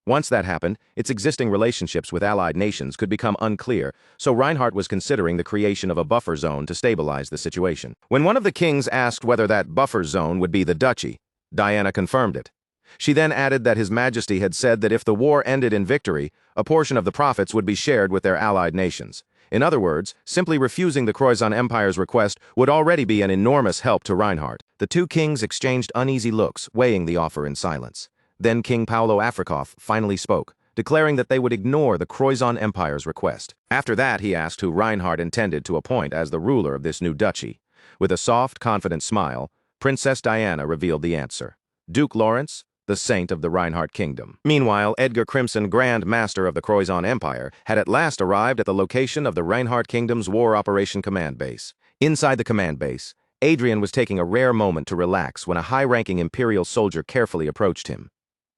Once that happened, its existing relationships with allied nations could become unclear, so Reinhardt was considering the creation of a buffer zone to stabilize the situation. When one of the kings asked whether that buffer zone would be the duchy, Diana confirmed it. She then added that His Majesty had said that if the war ended in victory, a portion of the profits would be shared with their allied nations. In other words, simply refusing the Croizon Empire's request would already be an enormous help to Reinhardt. The two kings exchanged uneasy looks, weighing the offer in silence. Then King Paolo Afrikov finally spoke, declaring that they would ignore the Croizon Empire's request. After that, he asked who Reinhardt intended to appoint as the ruler of this new duchy. With a soft, confident smile, Princess Diana revealed the answer: Duke Lawrence, the saint of the Reinhardt kingdom. Meanwhile, Edgar Crimson, Grand Master of the Croizon Empire, had at last arrived at the location of the Reinhardt Kingdom's War Operation Command Base. Inside the command base, Adrien was taking a rare moment to relax when a high-ranking Imperial soldier carefully approached him.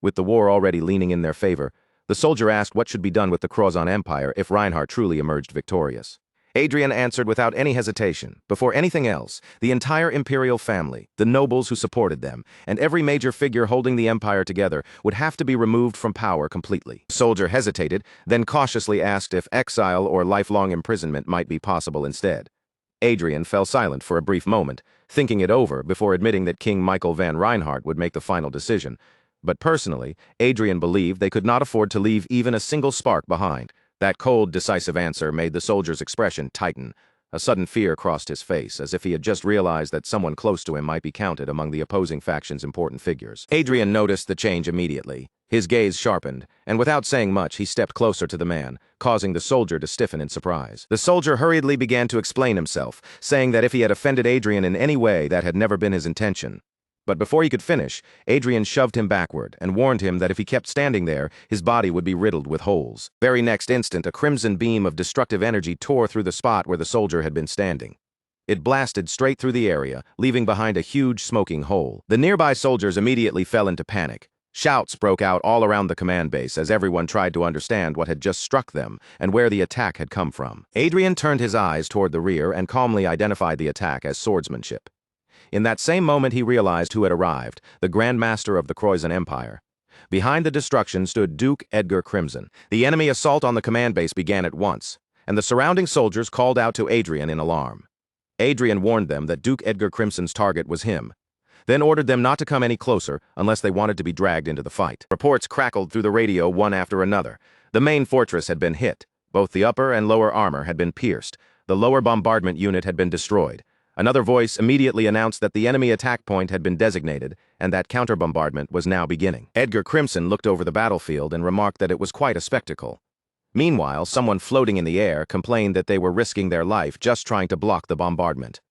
With the war already leaning in their favor, the soldier asked what should be done with the Croizon Empire if Reinhardt truly emerged victorious. Adrien answered without any hesitation. Before anything else, the entire imperial family, the nobles who supported them, and every major figure holding the empire together would have to be removed from power completely. The soldier hesitated, then cautiously asked if exile or lifelong imprisonment might be possible instead. Adrien fell silent for a brief moment, thinking it over before admitting that King Michael van Reinhardt would make the final decision. But personally, Adrien believed they could not afford to leave even a single spark behind. That cold, decisive answer made the soldier's expression tighten. A sudden fear crossed his face, as if he had just realized that someone close to him might be counted among the opposing faction's important figures. Adrien noticed the change immediately. His gaze sharpened, and without saying much, he stepped closer to the man, causing the soldier to stiffen in surprise. The soldier hurriedly began to explain himself, saying that if he had offended Adrien in any way, that had never been his intention. But before he could finish, Adrien shoved him backward and warned him that if he kept standing there, his body would be riddled with holes. Very next instant, a crimson beam of destructive energy tore through the spot where the soldier had been standing. It blasted straight through the area, leaving behind a huge smoking hole. The nearby soldiers immediately fell into panic. Shouts broke out all around the command base as everyone tried to understand what had just struck them and where the attack had come from. Adrien turned his eyes toward the rear and calmly identified the attack as swordsmanship. In that same moment, he realized who had arrived, the Grand Master of the Croizon Empire. Behind the destruction stood Duke Edgar Crimson. The enemy assault on the command base began at once, and the surrounding soldiers called out to Adrien in alarm. Adrien warned them that Duke Edgar Crimson's target was him, then ordered them not to come any closer unless they wanted to be dragged into the fight. Reports crackled through the radio one after another. The main fortress had been hit. Both the upper and lower armor had been pierced. The lower bombardment unit had been destroyed. Another voice immediately announced that the enemy attack point had been designated and that counter-bombardment was now beginning. Edgar Crimson looked over the battlefield and remarked that it was quite a spectacle. Meanwhile, someone floating in the air complained that they were risking their life just trying to block the bombardment.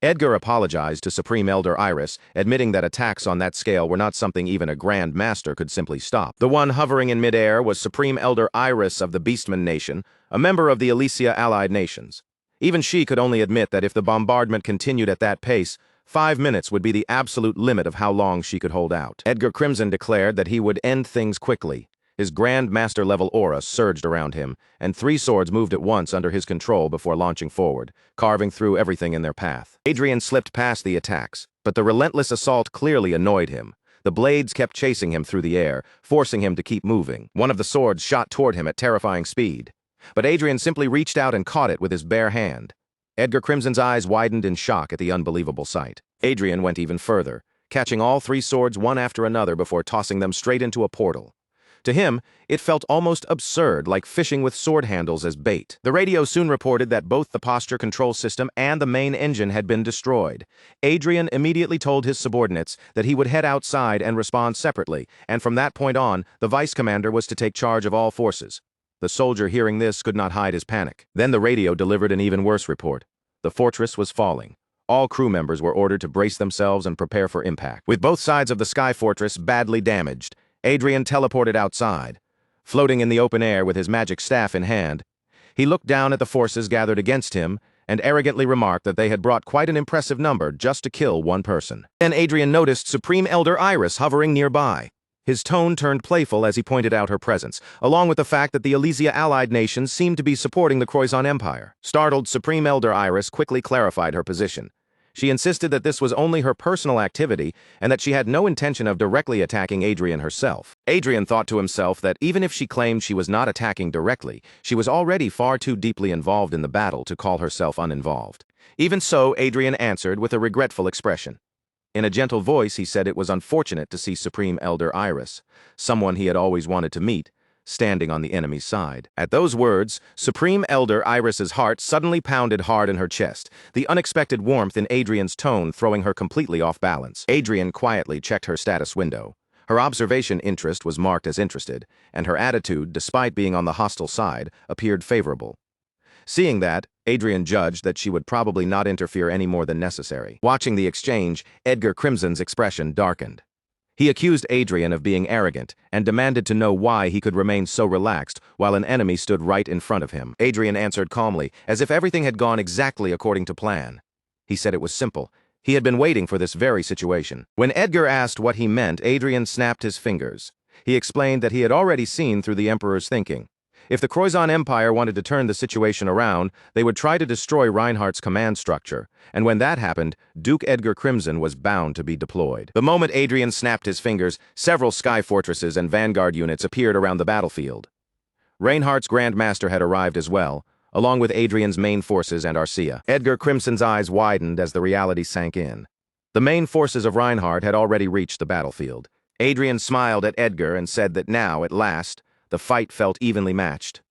Edgar apologized to Supreme Elder Iris, admitting that attacks on that scale were not something even a Grand Master could simply stop. The one hovering in midair was Supreme Elder Iris of the Beastman Nation, a member of the Elysia Allied Nations. Even she could only admit that if the bombardment continued at that pace, 5 minutes would be the absolute limit of how long she could hold out. Edgar Crimson declared that he would end things quickly. His Grand Master-level aura surged around him, and 3 swords moved at once under his control before launching forward, carving through everything in their path. Adrien slipped past the attacks, but the relentless assault clearly annoyed him. The blades kept chasing him through the air, forcing him to keep moving. One of the swords shot toward him at terrifying speed, but Adrien simply reached out and caught it with his bare hand. Edgar Crimson's eyes widened in shock at the unbelievable sight. Adrien went even further, catching all 3 swords one after another before tossing them straight into a portal. To him, it felt almost absurd, like fishing with sword handles as bait. The radio soon reported that both the posture control system and the main engine had been destroyed. Adrien immediately told his subordinates that he would head outside and respond separately, and from that point on, the vice commander was to take charge of all forces. The soldier hearing this could not hide his panic. Then the radio delivered an even worse report. The fortress was falling. All crew members were ordered to brace themselves and prepare for impact. With both sides of the sky fortress badly damaged, Adrien teleported outside. Floating in the open air with his magic staff in hand, he looked down at the forces gathered against him and arrogantly remarked that they had brought quite an impressive number just to kill one person. Then Adrien noticed Supreme Elder Iris hovering nearby. His tone turned playful as he pointed out her presence, along with the fact that the Elysia allied nations seemed to be supporting the Croissant Empire. Startled, Supreme Elder Iris quickly clarified her position. She insisted that this was only her personal activity and that she had no intention of directly attacking Adrien herself. Adrien thought to himself that even if she claimed she was not attacking directly, she was already far too deeply involved in the battle to call herself uninvolved. Even so, Adrien answered with a regretful expression. In a gentle voice, he said it was unfortunate to see Supreme Elder Iris, someone he had always wanted to meet, standing on the enemy's side. At those words, Supreme Elder Iris's heart suddenly pounded hard in her chest, the unexpected warmth in Adrien's tone throwing her completely off balance. Adrien quietly checked her status window. Her observation interest was marked as interested, and her attitude, despite being on the hostile side, appeared favorable. Seeing that, Adrien judged that she would probably not interfere any more than necessary. Watching the exchange, Edgar Crimson's expression darkened. He accused Adrien of being arrogant and demanded to know why he could remain so relaxed while an enemy stood right in front of him. Adrien answered calmly, as if everything had gone exactly according to plan. He said it was simple. He had been waiting for this very situation. When Edgar asked what he meant, Adrien snapped his fingers. He explained that he had already seen through the Emperor's thinking. If the Croissant Empire wanted to turn the situation around, they would try to destroy Reinhardt's command structure, and when that happened, Duke Edgar Crimson was bound to be deployed. The moment Adrien snapped his fingers, several sky fortresses and vanguard units appeared around the battlefield. Reinhardt's Grand Master had arrived as well, along with Adrien's main forces and Arcia. Edgar Crimson's eyes widened as the reality sank in. The main forces of Reinhardt had already reached the battlefield. Adrien smiled at Edgar and said that now, at last, the fight felt evenly matched.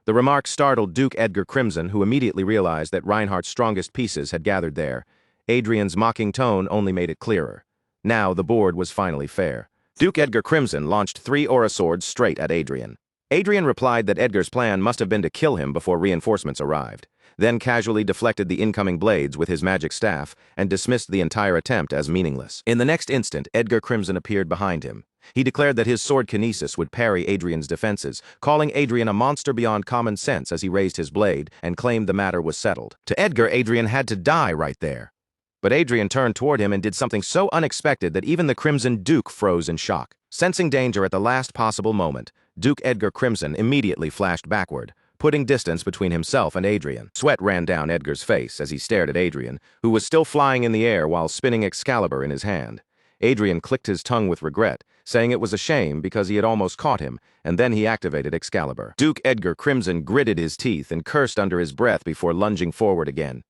The remark startled Duke Edgar Crimson, who immediately realized that Reinhardt's strongest pieces had gathered there. Adrien's mocking tone only made it clearer. Now the board was finally fair. Duke Edgar Crimson launched 3 aura swords straight at Adrien. Adrien replied that Edgar's plan must have been to kill him before reinforcements arrived, then casually deflected the incoming blades with his magic staff and dismissed the entire attempt as meaningless. In the next instant, Edgar Crimson appeared behind him. He declared that his sword kinesis would parry Adrien's defenses, calling Adrien a monster beyond common sense as he raised his blade and claimed the matter was settled. To Edgar, Adrien had to die right there. But Adrien turned toward him and did something so unexpected that even the Crimson Duke froze in shock. Sensing danger at the last possible moment, Duke Edgar Crimson immediately flashed backward, putting distance between himself and Adrien. Sweat ran down Edgar's face as he stared at Adrien, who was still flying in the air while spinning Excalibur in his hand. Adrien clicked his tongue with regret, saying it was a shame because he had almost caught him, and then he activated Excalibur. Duke Edgar Crimson gritted his teeth and cursed under his breath before lunging forward again.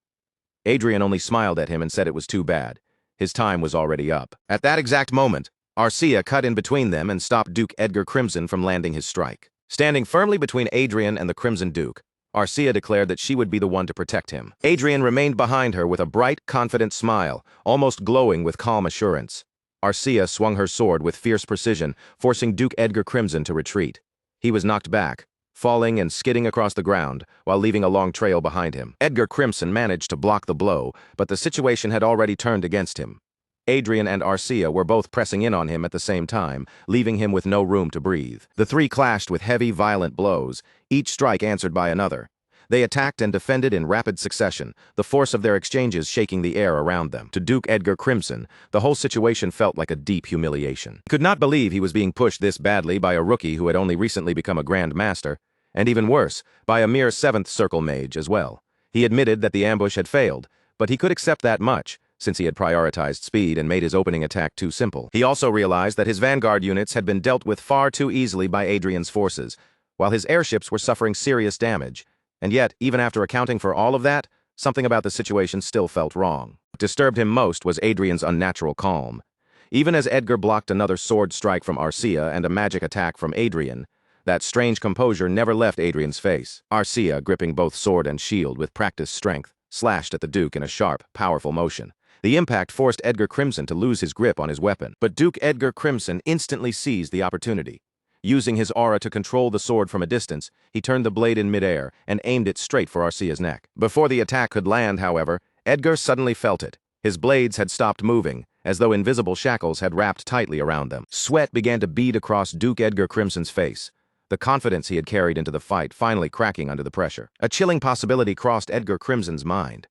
Adrien only smiled at him and said it was too bad. His time was already up. At that exact moment, Arcia cut in between them and stopped Duke Edgar Crimson from landing his strike. Standing firmly between Adrien and the Crimson Duke, Arcia declared that she would be the one to protect him. Adrien remained behind her with a bright, confident smile, almost glowing with calm assurance. Arcia swung her sword with fierce precision, forcing Duke Edgar Crimson to retreat. He was knocked back, falling and skidding across the ground, while leaving a long trail behind him. Edgar Crimson managed to block the blow, but the situation had already turned against him. Adrien and Arcia were both pressing in on him at the same time, leaving him with no room to breathe. The 3 clashed with heavy, violent blows, each strike answered by another. They attacked and defended in rapid succession, the force of their exchanges shaking the air around them. To Duke Edgar Crimson, the whole situation felt like a deep humiliation. He could not believe he was being pushed this badly by a rookie who had only recently become a Grand Master, and even worse, by a mere 7th Circle mage as well. He admitted that the ambush had failed, but he could accept that much, since he had prioritized speed and made his opening attack too simple. He also realized that his vanguard units had been dealt with far too easily by Adrien's forces, while his airships were suffering serious damage. And yet, even after accounting for all of that, something about the situation still felt wrong. What disturbed him most was Adrien's unnatural calm. Even as Edgar blocked another sword strike from Arcia and a magic attack from Adrien, that strange composure never left Adrien's face. Arcia, gripping both sword and shield with practiced strength, slashed at the Duke in a sharp, powerful motion. The impact forced Edgar Crimson to lose his grip on his weapon, but Duke Edgar Crimson instantly seized the opportunity. Using his aura to control the sword from a distance, he turned the blade in midair and aimed it straight for Arcia's neck. Before the attack could land, however, Edgar suddenly felt it. His blades had stopped moving, as though invisible shackles had wrapped tightly around them. Sweat began to bead across Duke Edgar Crimson's face, the confidence he had carried into the fight finally cracking under the pressure. A chilling possibility crossed Edgar Crimson's mind.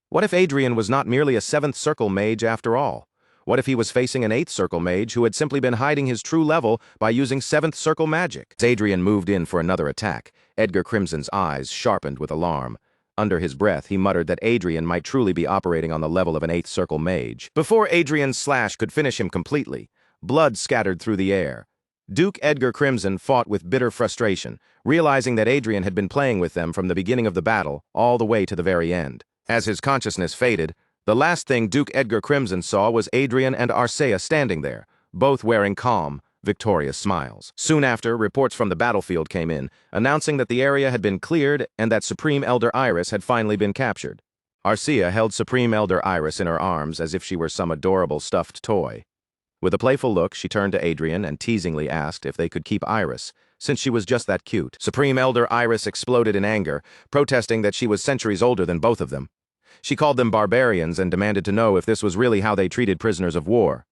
What if Adrien was not merely a 7th Circle mage after all? What if he was facing an 8th Circle mage who had simply been hiding his true level by using 7th Circle magic? As Adrien moved in for another attack, Edgar Crimson's eyes sharpened with alarm. Under his breath, he muttered that Adrien might truly be operating on the level of an 8th Circle mage. Before Adrien's slash could finish him completely, blood scattered through the air. Duke Edgar Crimson fought with bitter frustration, realizing that Adrien had been playing with them from the beginning of the battle all the way to the very end. As his consciousness faded, the last thing Duke Edgar Crimson saw was Adrien and Arcia standing there, both wearing calm, victorious smiles. Soon after, reports from the battlefield came in, announcing that the area had been cleared and that Supreme Elder Iris had finally been captured. Arcia held Supreme Elder Iris in her arms as if she were some adorable stuffed toy. With a playful look, she turned to Adrien and teasingly asked if they could keep Iris, since she was just that cute. Supreme Elder Iris exploded in anger, protesting that she was centuries older than both of them. She called them barbarians and demanded to know if this was really how they treated prisoners of war.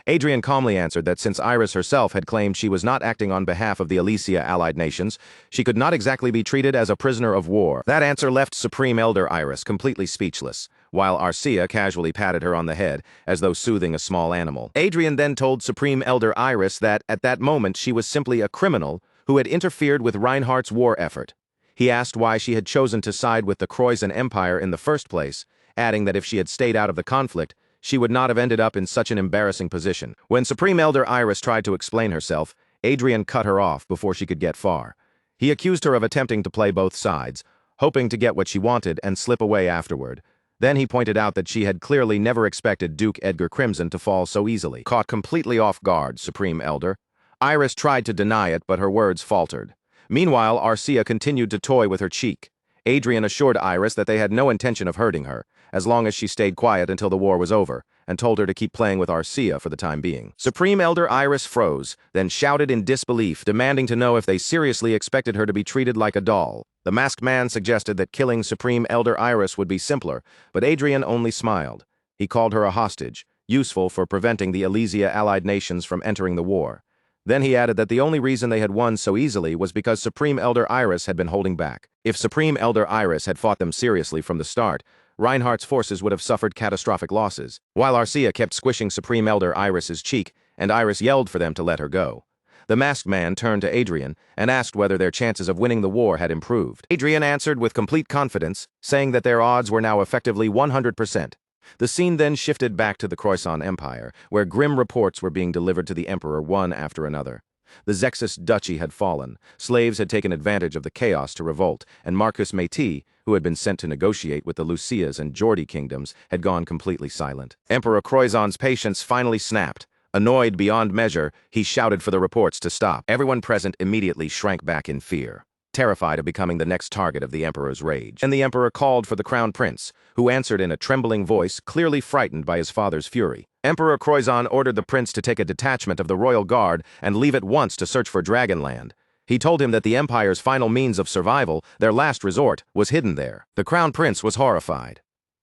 Adrien calmly answered that since Iris herself had claimed she was not acting on behalf of the Elysia allied nations, she could not exactly be treated as a prisoner of war. That answer left Supreme Elder Iris completely speechless, while Arcia casually patted her on the head, as though soothing a small animal. Adrien then told Supreme Elder Iris that, at that moment, she was simply a criminal who had interfered with Reinhardt's war effort. He asked why she had chosen to side with the Croizon Empire in the first place, adding that if she had stayed out of the conflict, she would not have ended up in such an embarrassing position. When Supreme Elder Iris tried to explain herself, Adrien cut her off before she could get far. He accused her of attempting to play both sides, hoping to get what she wanted and slip away afterward. Then he pointed out that she had clearly never expected Duke Edgar Crimson to fall so easily. Caught completely off guard, Supreme Elder, Iris tried to deny it, but her words faltered. Meanwhile, Arcia continued to toy with her cheek. Adrien assured Iris that they had no intention of hurting her, as long as she stayed quiet until the war was over, and told her to keep playing with Arcia for the time being. Supreme Elder Iris froze, then shouted in disbelief, demanding to know if they seriously expected her to be treated like a doll. The masked man suggested that killing Supreme Elder Iris would be simpler, but Adrien only smiled. He called her a hostage, useful for preventing the Elysia allied nations from entering the war. Then he added that the only reason they had won so easily was because Supreme Elder Iris had been holding back. If Supreme Elder Iris had fought them seriously from the start, Reinhardt's forces would have suffered catastrophic losses. While Arcia kept squishing Supreme Elder Iris's cheek, and Iris yelled for them to let her go. The masked man turned to Adrien and asked whether their chances of winning the war had improved. Adrien answered with complete confidence, saying that their odds were now effectively 100%. The scene then shifted back to the Croizon Empire, where grim reports were being delivered to the Emperor one after another. The Zexus Duchy had fallen, slaves had taken advantage of the chaos to revolt, and Marcus Métis, who had been sent to negotiate with the Lucias and Geordie kingdoms, had gone completely silent. Emperor Croizon's patience finally snapped. Annoyed beyond measure, he shouted for the reports to stop. Everyone present immediately shrank back in fear, terrified of becoming the next target of the Emperor's rage. And the Emperor called for the Crown Prince, who answered in a trembling voice, clearly frightened by his father's fury. Emperor Croizon ordered the prince to take a detachment of the royal guard and leave at once to search for Dragonland. He told him that the Empire's final means of survival, their last resort, was hidden there. The Crown Prince was horrified.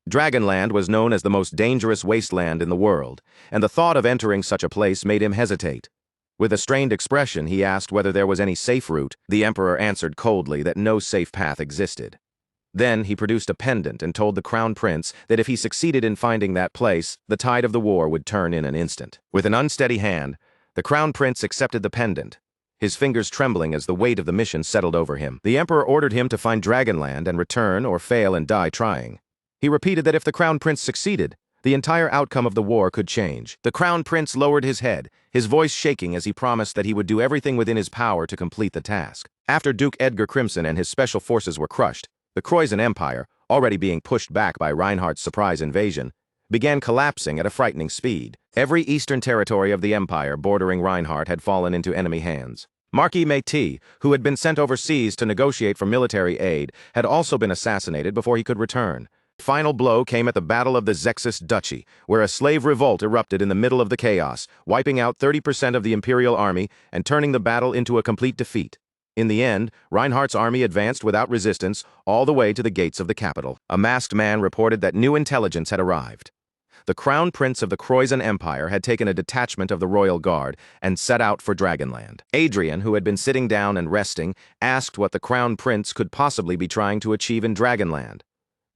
Dragonland was known as the most dangerous wasteland in the world, and the thought of entering such a place made him hesitate. With a strained expression, he asked whether there was any safe route. The Emperor answered coldly that no safe path existed. Then he produced a pendant and told the Crown Prince that if he succeeded in finding that place, the tide of the war would turn in an instant. With an unsteady hand, the Crown Prince accepted the pendant, his fingers trembling as the weight of the mission settled over him. The Emperor ordered him to find Dragonland and return or fail and die trying. He repeated that if the Crown Prince succeeded, the entire outcome of the war could change. The Crown Prince lowered his head, his voice shaking as he promised that he would do everything within his power to complete the task. After Duke Edgar Crimson and his special forces were crushed, the Croizon Empire, already being pushed back by Reinhardt's surprise invasion, began collapsing at a frightening speed. Every eastern territory of the empire bordering Reinhardt had fallen into enemy hands. Marquis Métis, who had been sent overseas to negotiate for military aid, had also been assassinated before he could return. The final blow came at the Battle of the Zexis Duchy, where a slave revolt erupted in the middle of the chaos, wiping out 30% of the imperial army and turning the battle into a complete defeat. In the end, Reinhardt's army advanced without resistance all the way to the gates of the capital. A masked man reported that new intelligence had arrived. The Crown Prince of the Croizon Empire had taken a detachment of the Royal Guard and set out for Dragonland. Adrien, who had been sitting down and resting, asked what the Crown Prince could possibly be trying to achieve in Dragonland.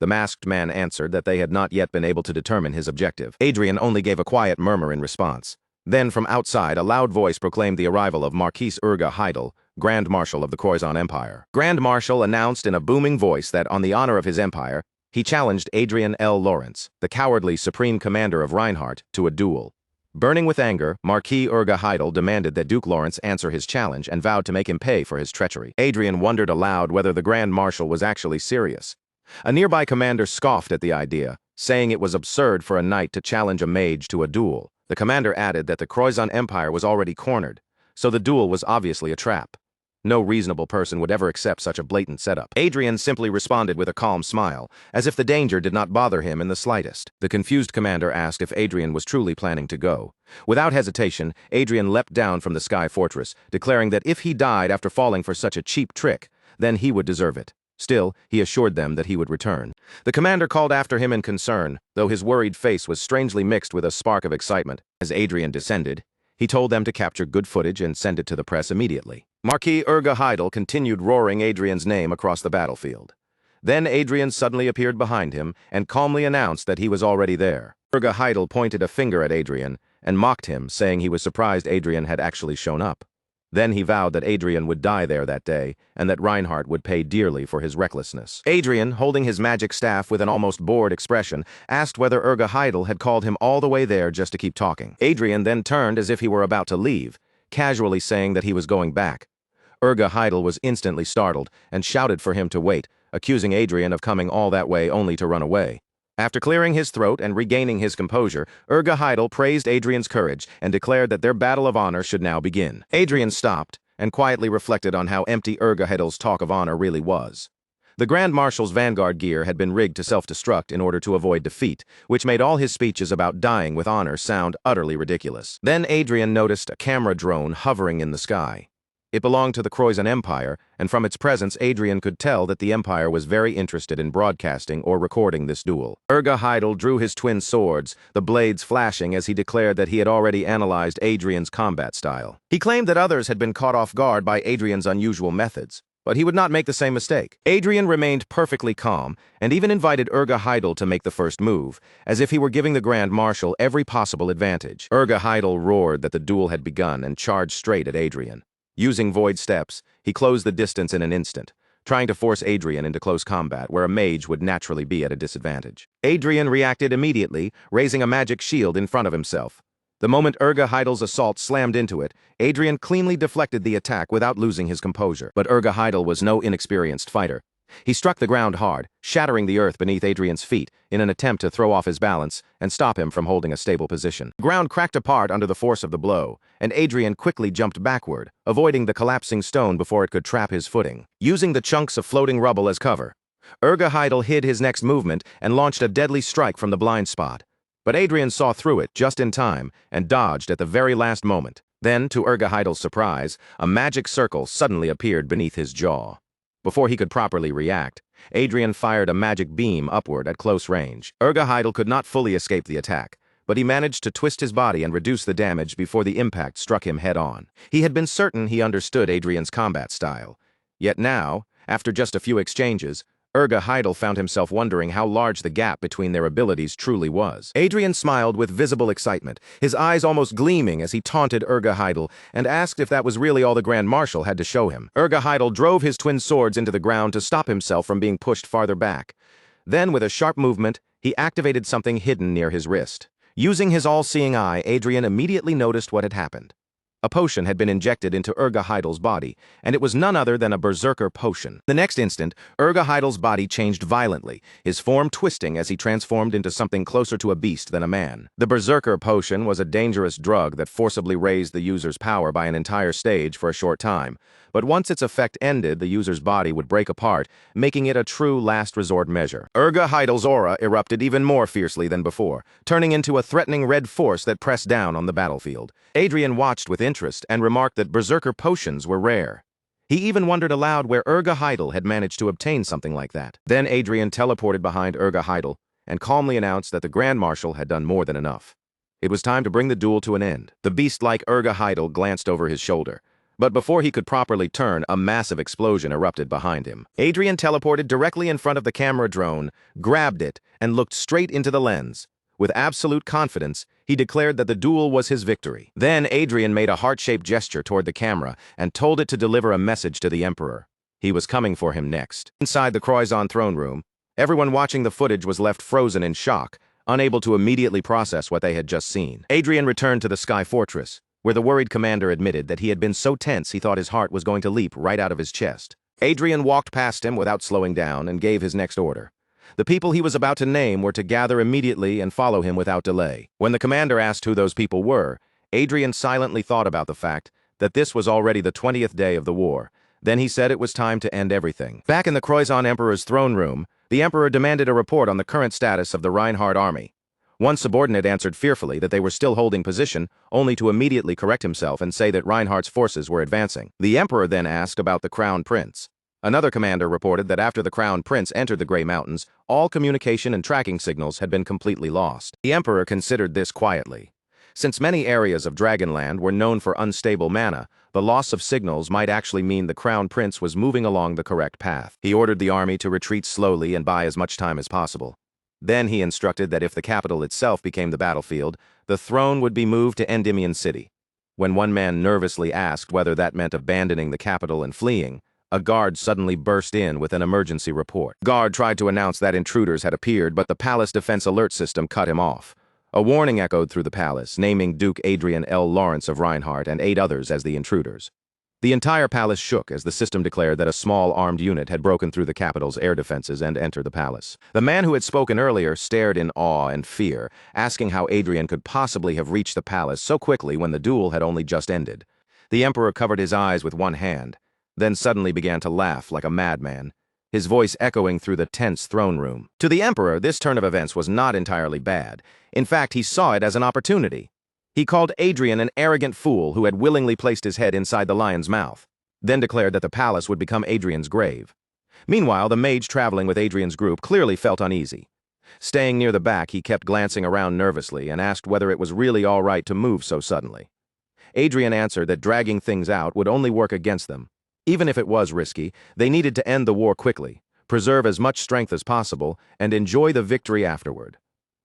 The masked man answered that they had not yet been able to determine his objective. Adrien only gave a quiet murmur in response. Then, from outside, a loud voice proclaimed the arrival of Marquis Urga Heidel, Grand Marshal of the Croizon Empire. Grand Marshal announced in a booming voice that, on the honor of his empire, he challenged Adrien L. Lawrence, the cowardly supreme commander of Reinhardt, to a duel. Burning with anger, Marquis Urga Heidel demanded that Duke Lawrence answer his challenge and vowed to make him pay for his treachery. Adrien wondered aloud whether the Grand Marshal was actually serious. A nearby commander scoffed at the idea, saying it was absurd for a knight to challenge a mage to a duel. The commander added that the Croizon Empire was already cornered, so the duel was obviously a trap. No reasonable person would ever accept such a blatant setup. Adrien simply responded with a calm smile, as if the danger did not bother him in the slightest. The confused commander asked if Adrien was truly planning to go. Without hesitation, Adrien leapt down from the sky fortress, declaring that if he died after falling for such a cheap trick, then he would deserve it. Still, he assured them that he would return. The commander called after him in concern, though his worried face was strangely mixed with a spark of excitement. As Adrien descended, he told them to capture good footage and send it to the press immediately. Marquis Urga Heidel continued roaring Adrien's name across the battlefield. Then Adrien suddenly appeared behind him and calmly announced that he was already there. Urga Heidel pointed a finger at Adrien and mocked him, saying he was surprised Adrien had actually shown up. Then he vowed that Adrien would die there that day, and that Reinhardt would pay dearly for his recklessness. Adrien, holding his magic staff with an almost bored expression, asked whether Urga Heidel had called him all the way there just to keep talking. Adrien then turned as if he were about to leave, casually saying that he was going back. Urga Heidel was instantly startled and shouted for him to wait, accusing Adrien of coming all that way only to run away. After clearing his throat and regaining his composure, Urga Heidel praised Adrien's courage and declared that their battle of honor should now begin. Adrien stopped and quietly reflected on how empty Urga Heidel's talk of honor really was. The Grand Marshal's vanguard gear had been rigged to self-destruct in order to avoid defeat, which made all his speeches about dying with honor sound utterly ridiculous. Then Adrien noticed a camera drone hovering in the sky. It belonged to the Croizon Empire, and from its presence Adrien could tell that the Empire was very interested in broadcasting or recording this duel. Urga Heidel drew his twin swords, the blades flashing as he declared that he had already analyzed Adrien's combat style. He claimed that others had been caught off guard by Adrien's unusual methods, but he would not make the same mistake. Adrien remained perfectly calm, and even invited Urga Heidel to make the first move, as if he were giving the Grand Marshal every possible advantage. Urga Heidel roared that the duel had begun and charged straight at Adrien. Using void steps, he closed the distance in an instant, trying to force Adrien into close combat where a mage would naturally be at a disadvantage. Adrien reacted immediately, raising a magic shield in front of himself. The moment Urga Heidel's assault slammed into it, Adrien cleanly deflected the attack without losing his composure. But Urga Heidel was no inexperienced fighter. He struck the ground hard, shattering the earth beneath Adrien's feet in an attempt to throw off his balance and stop him from holding a stable position. The ground cracked apart under the force of the blow, and Adrien quickly jumped backward, avoiding the collapsing stone before it could trap his footing. Using the chunks of floating rubble as cover, Urga Heidel hid his next movement and launched a deadly strike from the blind spot. But Adrien saw through it just in time and dodged at the very last moment. Then, to Urga Heidel's surprise, a magic circle suddenly appeared beneath his jaw. Before he could properly react, Adrien fired a magic beam upward at close range. Urga Heidel could not fully escape the attack, but he managed to twist his body and reduce the damage before the impact struck him head-on. He had been certain he understood Adrien's combat style. Yet now, after just a few exchanges, Yahello found himself wondering how large the gap between their abilities truly was. Adrien smiled with visible excitement, his eyes almost gleaming as he taunted Yahello and asked if that was really all the Grand Marshal had to show him. Yahello drove his twin swords into the ground to stop himself from being pushed farther back. Then, with a sharp movement, he activated something hidden near his wrist. Using his all-seeing eye, Adrien immediately noticed what had happened. A potion had been injected into Yahello's body, and it was none other than a berserker potion. The next instant, Yahello's body changed violently, his form twisting as he transformed into something closer to a beast than a man. The berserker potion was a dangerous drug that forcibly raised the user's power by an entire stage for a short time, but once its effect ended, the user's body would break apart, making it a true last resort measure. Yahello's aura erupted even more fiercely than before, turning into a threatening red force that pressed down on the battlefield. Adrien watched with interest and remarked that berserker potions were rare. He even wondered aloud where Yahello had managed to obtain something like that. Then Adrien teleported behind Yahello and calmly announced that the Grand Marshal had done more than enough. It was time to bring the duel to an end. The beast-like Yahello glanced over his shoulder, but before he could properly turn, a massive explosion erupted behind him. Adrien teleported directly in front of the camera drone, grabbed it, and looked straight into the lens. With absolute confidence, he declared that the duel was his victory. Then Adrien made a heart-shaped gesture toward the camera and told it to deliver a message to the Emperor. He was coming for him next. Inside the Croissant throne room, everyone watching the footage was left frozen in shock, unable to immediately process what they had just seen. Adrien returned to the Sky Fortress, where the worried commander admitted that he had been so tense he thought his heart was going to leap right out of his chest. Adrien walked past him without slowing down and gave his next order. The people he was about to name were to gather immediately and follow him without delay. When the commander asked who those people were, Adrien silently thought about the fact that this was already the 20th day of the war. Then he said it was time to end everything. Back in the Croissant Emperor's throne room, the Emperor demanded a report on the current status of the Reinhardt army. One subordinate answered fearfully that they were still holding position, only to immediately correct himself and say that Reinhardt's forces were advancing. The Emperor then asked about the Crown Prince. Another commander reported that after the Crown Prince entered the Grey Mountains, all communication and tracking signals had been completely lost. The Emperor considered this quietly. Since many areas of Dragonland were known for unstable mana, the loss of signals might actually mean the Crown Prince was moving along the correct path. He ordered the army to retreat slowly and buy as much time as possible. Then he instructed that if the capital itself became the battlefield, the throne would be moved to Endymion City. When one man nervously asked whether that meant abandoning the capital and fleeing, a guard suddenly burst in with an emergency report. The guard tried to announce that intruders had appeared, but the palace defense alert system cut him off. A warning echoed through the palace, naming Duke Adrien L. Lawrence of Reinhardt and 8 others as the intruders. The entire palace shook as the system declared that a small armed unit had broken through the capital's air defenses and entered the palace. The man who had spoken earlier stared in awe and fear, asking how Adrien could possibly have reached the palace so quickly when the duel had only just ended. The Emperor covered his eyes with one hand, then suddenly began to laugh like a madman, his voice echoing through the tense throne room. To the Emperor, this turn of events was not entirely bad. In fact, he saw it as an opportunity. He called Adrien an arrogant fool who had willingly placed his head inside the lion's mouth, then declared that the palace would become Adrien's grave. Meanwhile, the mage traveling with Adrien's group clearly felt uneasy. Staying near the back, he kept glancing around nervously and asked whether it was really all right to move so suddenly. Adrien answered that dragging things out would only work against them. Even if it was risky, they needed to end the war quickly, preserve as much strength as possible, and enjoy the victory afterward.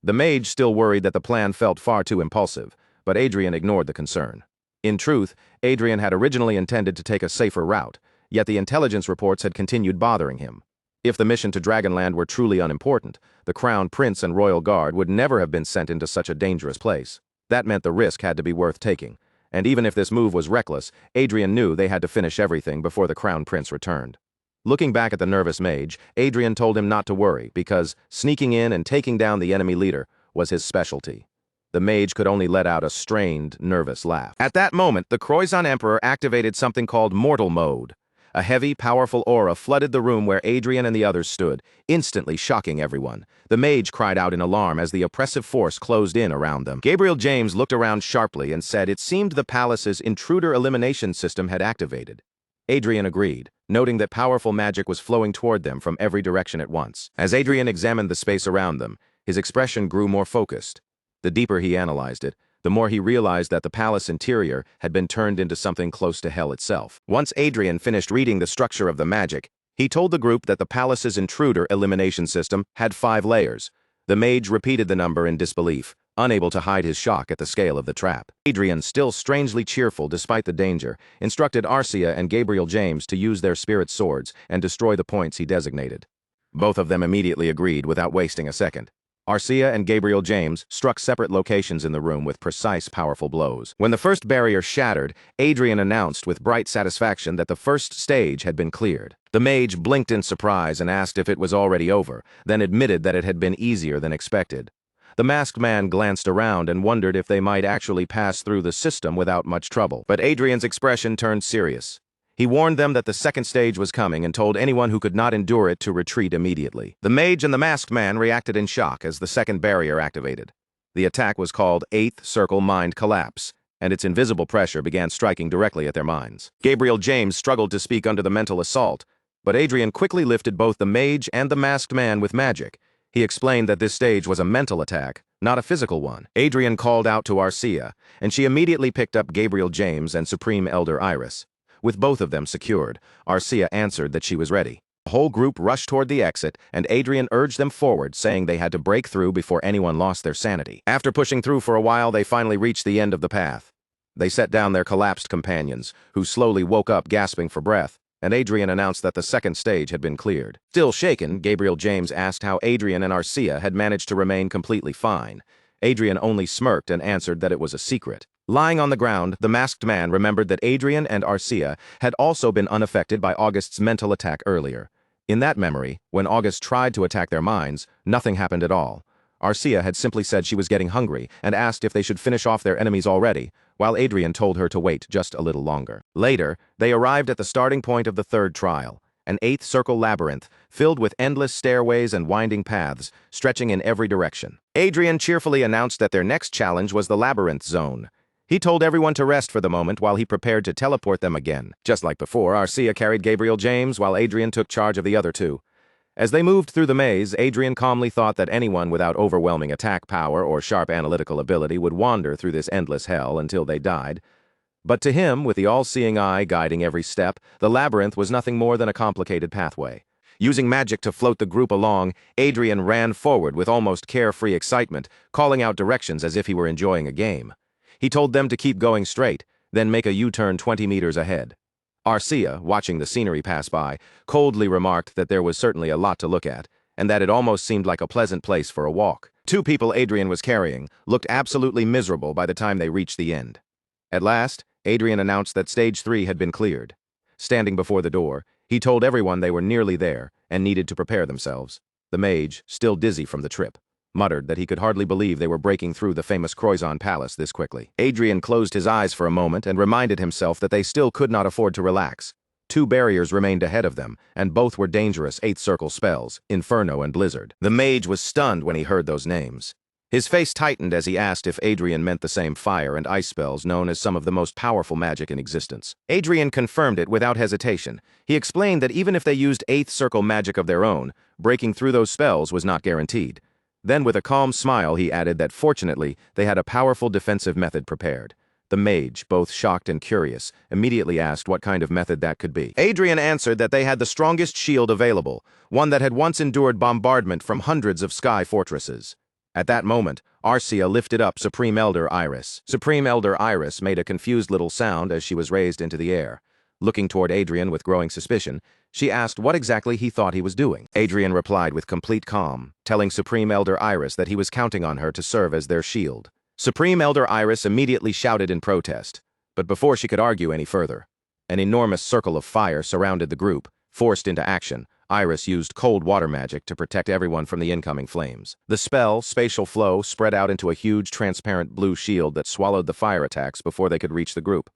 The mage still worried that the plan felt far too impulsive, but Adrien ignored the concern. In truth, Adrien had originally intended to take a safer route, yet the intelligence reports had continued bothering him. If the mission to Dragonland were truly unimportant, the Crown Prince and Royal Guard would never have been sent into such a dangerous place. That meant the risk had to be worth taking. And even if this move was reckless, Adrien knew they had to finish everything before the Crown Prince returned. Looking back at the nervous mage, Adrien told him not to worry, because sneaking in and taking down the enemy leader was his specialty. The mage could only let out a strained, nervous laugh. At that moment, the Croissant Emperor activated something called Mortal Mode. A heavy, powerful aura flooded the room where Adrien and the others stood, instantly shocking everyone. The mage cried out in alarm as the oppressive force closed in around them. Gabriel James looked around sharply and said it seemed the palace's intruder elimination system had activated. Adrien agreed, noting that powerful magic was flowing toward them from every direction at once. As Adrien examined the space around them, his expression grew more focused. The deeper he analyzed it, the more he realized that the palace interior had been turned into something close to hell itself. Once Adrien finished reading the structure of the magic, he told the group that the palace's intruder elimination system had 5 layers. The mage repeated the number in disbelief, unable to hide his shock at the scale of the trap. Adrien, still strangely cheerful despite the danger, instructed Arcia and Gabriel James to use their spirit swords and destroy the points he designated. Both of them immediately agreed without wasting a second. Arcia and Gabriel James struck separate locations in the room with precise, powerful blows. When the first barrier shattered, Adrien announced with bright satisfaction that the first stage had been cleared. The mage blinked in surprise and asked if it was already over, then admitted that it had been easier than expected. The masked man glanced around and wondered if they might actually pass through the system without much trouble. But Adrien's expression turned serious. He warned them that the second stage was coming and told anyone who could not endure it to retreat immediately. The mage and the masked man reacted in shock as the second barrier activated. The attack was called 8th Circle Mind Collapse, and its invisible pressure began striking directly at their minds. Gabriel James struggled to speak under the mental assault, but Adrien quickly lifted both the mage and the masked man with magic. He explained that this stage was a mental attack, not a physical one. Adrien called out to Arcia, and she immediately picked up Gabriel James and Supreme Elder Iris. With both of them secured, Arcia answered that she was ready. The whole group rushed toward the exit, and Adrien urged them forward, saying they had to break through before anyone lost their sanity. After pushing through for a while, they finally reached the end of the path. They set down their collapsed companions, who slowly woke up gasping for breath, and Adrien announced that the second stage had been cleared. Still shaken, Gabriel James asked how Adrien and Arcia had managed to remain completely fine. Adrien only smirked and answered that it was a secret. Lying on the ground, the masked man remembered that Adrien and Arcia had also been unaffected by August's mental attack earlier. In that memory, when August tried to attack their minds, nothing happened at all. Arcia had simply said she was getting hungry and asked if they should finish off their enemies already, while Adrien told her to wait just a little longer. Later, they arrived at the starting point of the third trial, an 8th circle labyrinth filled with endless stairways and winding paths stretching in every direction. Adrien cheerfully announced that their next challenge was the labyrinth zone. He told everyone to rest for the moment while he prepared to teleport them again. Just like before, Arcia carried Gabriel James while Adrien took charge of the other two. As they moved through the maze, Adrien calmly thought that anyone without overwhelming attack power or sharp analytical ability would wander through this endless hell until they died. But to him, with the all-seeing eye guiding every step, the labyrinth was nothing more than a complicated pathway. Using magic to float the group along, Adrien ran forward with almost carefree excitement, calling out directions as if he were enjoying a game. He told them to keep going straight, then make a U-turn 20 meters ahead. Arcia, watching the scenery pass by, coldly remarked that there was certainly a lot to look at, and that it almost seemed like a pleasant place for a walk. 2 people Adrien was carrying looked absolutely miserable by the time they reached the end. At last, Adrien announced that Stage 3 had been cleared. Standing before the door, he told everyone they were nearly there and needed to prepare themselves. The mage, still dizzy from the trip, muttered that he could hardly believe they were breaking through the famous Croissant Palace this quickly. Adrien closed his eyes for a moment and reminded himself that they still could not afford to relax. 2 barriers remained ahead of them, and both were dangerous 8th circle spells, Inferno and Blizzard. The mage was stunned when he heard those names. His face tightened as he asked if Adrien meant the same fire and ice spells known as some of the most powerful magic in existence. Adrien confirmed it without hesitation. He explained that even if they used 8th circle magic of their own, breaking through those spells was not guaranteed. Then with a calm smile he added that fortunately they had a powerful defensive method prepared. The mage, both shocked and curious, immediately asked what kind of method that could be. Adrien answered that they had the strongest shield available, one that had once endured bombardment from hundreds of sky fortresses. At that moment, Arcia lifted up Supreme Elder Iris. Supreme Elder Iris made a confused little sound as she was raised into the air. Looking toward Adrien with growing suspicion, she asked what exactly he thought he was doing. Adrien replied with complete calm, telling Supreme Elder Iris that he was counting on her to serve as their shield. Supreme Elder Iris immediately shouted in protest, but before she could argue any further, an enormous circle of fire surrounded the group. Forced into action, Iris used cold water magic to protect everyone from the incoming flames. The spell, Spatial Flow, spread out into a huge transparent blue shield that swallowed the fire attacks before they could reach the group.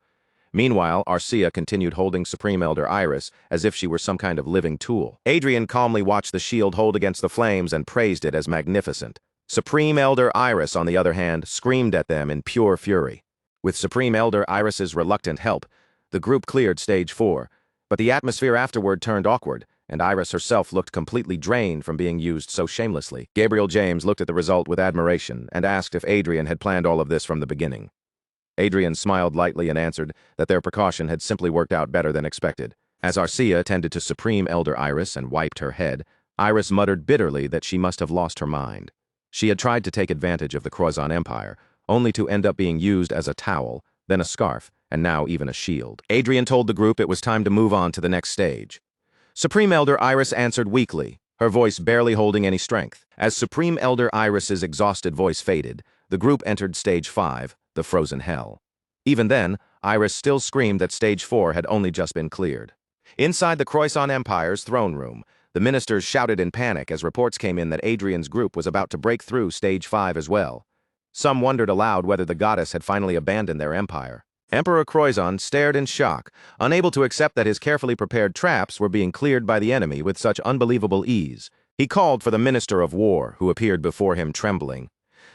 Meanwhile, Arcia continued holding Supreme Elder Iris as if she were some kind of living tool. Adrien calmly watched the shield hold against the flames and praised it as magnificent. Supreme Elder Iris, on the other hand, screamed at them in pure fury. With Supreme Elder Iris's reluctant help, the group cleared Stage 4, but the atmosphere afterward turned awkward, and Iris herself looked completely drained from being used so shamelessly. Gabriel James looked at the result with admiration and asked if Adrien had planned all of this from the beginning. Adrien smiled lightly and answered that their precaution had simply worked out better than expected. As Arcia tended to Supreme Elder Iris and wiped her head, Iris muttered bitterly that she must have lost her mind. She had tried to take advantage of the Croissant Empire, only to end up being used as a towel, then a scarf, and now even a shield. Adrien told the group it was time to move on to the next stage. Supreme Elder Iris answered weakly, her voice barely holding any strength. As Supreme Elder Iris's exhausted voice faded, the group entered Stage 5, the Frozen Hell. Even then, Iris still screamed that Stage 4 had only just been cleared. Inside the Croissant Empire's throne room, the ministers shouted in panic as reports came in that Adrien's group was about to break through Stage 5 as well. Some wondered aloud whether the goddess had finally abandoned their empire. Emperor Croissant stared in shock, unable to accept that his carefully prepared traps were being cleared by the enemy with such unbelievable ease. He called for the Minister of War, who appeared before him trembling.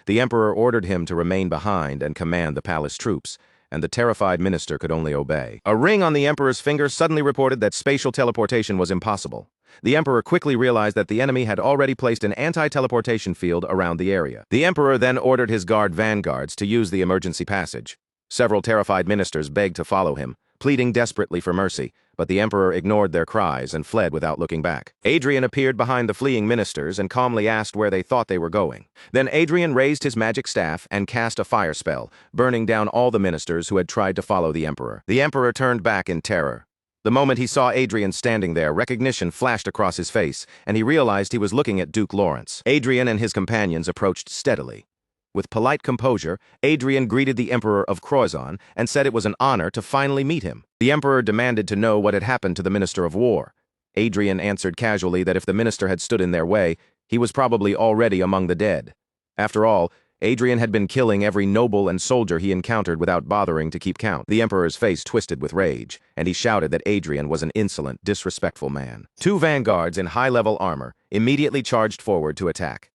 The emperor ordered him to remain behind and command the palace troops, and the terrified minister could only obey. A ring on the emperor's finger suddenly reported that spatial teleportation was impossible. The emperor quickly realized that the enemy had already placed an anti-teleportation field around the area. The emperor then ordered his guard vanguards to use the emergency passage. Several terrified ministers begged to follow him, pleading desperately for mercy, but the emperor ignored their cries and fled without looking back. Adrien appeared behind the fleeing ministers and calmly asked where they thought they were going. Then Adrien raised his magic staff and cast a fire spell, burning down all the ministers who had tried to follow the emperor. The emperor turned back in terror. The moment he saw Adrien standing there, recognition flashed across his face, and he realized he was looking at Duke Lawrence. Adrien and his companions approached steadily. With polite composure, Adrien greeted the Emperor of Croissant and said it was an honor to finally meet him. The Emperor demanded to know what had happened to the Minister of War. Adrien answered casually that if the minister had stood in their way, he was probably already among the dead. After all, Adrien had been killing every noble and soldier he encountered without bothering to keep count. The Emperor's face twisted with rage, and he shouted that Adrien was an insolent, disrespectful man. Two vanguards in high-level armor immediately charged forward to attack.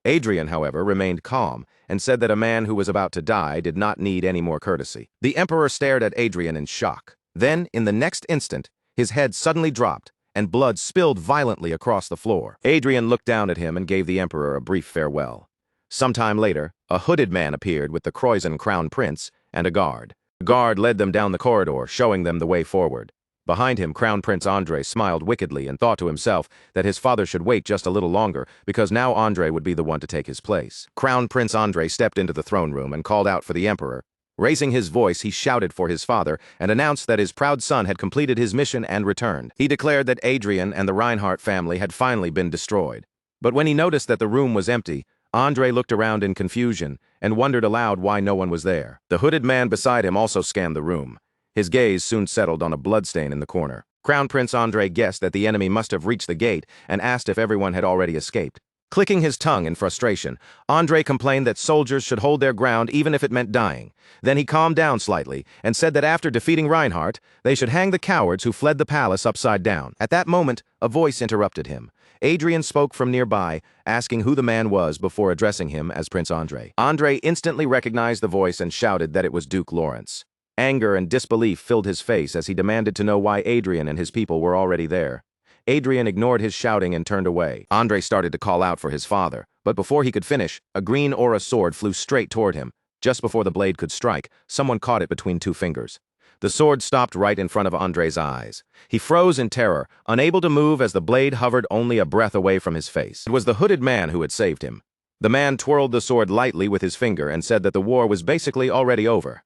Adrien, however, remained calm and said that a man who was about to die did not need any more courtesy. The Emperor stared at Adrien in shock. Then, in the next instant, his head suddenly dropped, and blood spilled violently across the floor. Adrien looked down at him and gave the Emperor a brief farewell. Sometime later, a hooded man appeared with the Croissant Crown Prince and a guard. The guard led them down the corridor, showing them the way forward. Behind him, Crown Prince Andre smiled wickedly and thought to himself that his father should wait just a little longer because now Andre would be the one to take his place. Crown Prince Andre stepped into the throne room and called out for the Emperor. Raising his voice, he shouted for his father and announced that his proud son had completed his mission and returned. He declared that Adrien and the Reinhardt family had finally been destroyed. But when he noticed that the room was empty, Andre looked around in confusion and wondered aloud why no one was there. The hooded man beside him also scanned the room. His gaze soon settled on a bloodstain in the corner. Crown Prince Andre guessed that the enemy must have reached the gate and asked if everyone had already escaped. Clicking his tongue in frustration, Andre complained that soldiers should hold their ground even if it meant dying. Then he calmed down slightly and said that after defeating Reinhardt, they should hang the cowards who fled the palace upside down. At that moment, a voice interrupted him. Adrien spoke from nearby, asking who the man was before addressing him as Prince Andre. Andre instantly recognized the voice and shouted that it was Duke Lawrence. Anger and disbelief filled his face as he demanded to know why Adrien and his people were already there. Adrien ignored his shouting and turned away. Andre started to call out for his father, but before he could finish, a green aura sword flew straight toward him. Just before the blade could strike, someone caught it between two fingers. The sword stopped right in front of Andre's eyes. He froze in terror, unable to move as the blade hovered only a breath away from his face. It was the hooded man who had saved him. The man twirled the sword lightly with his finger and said that the war was basically already over.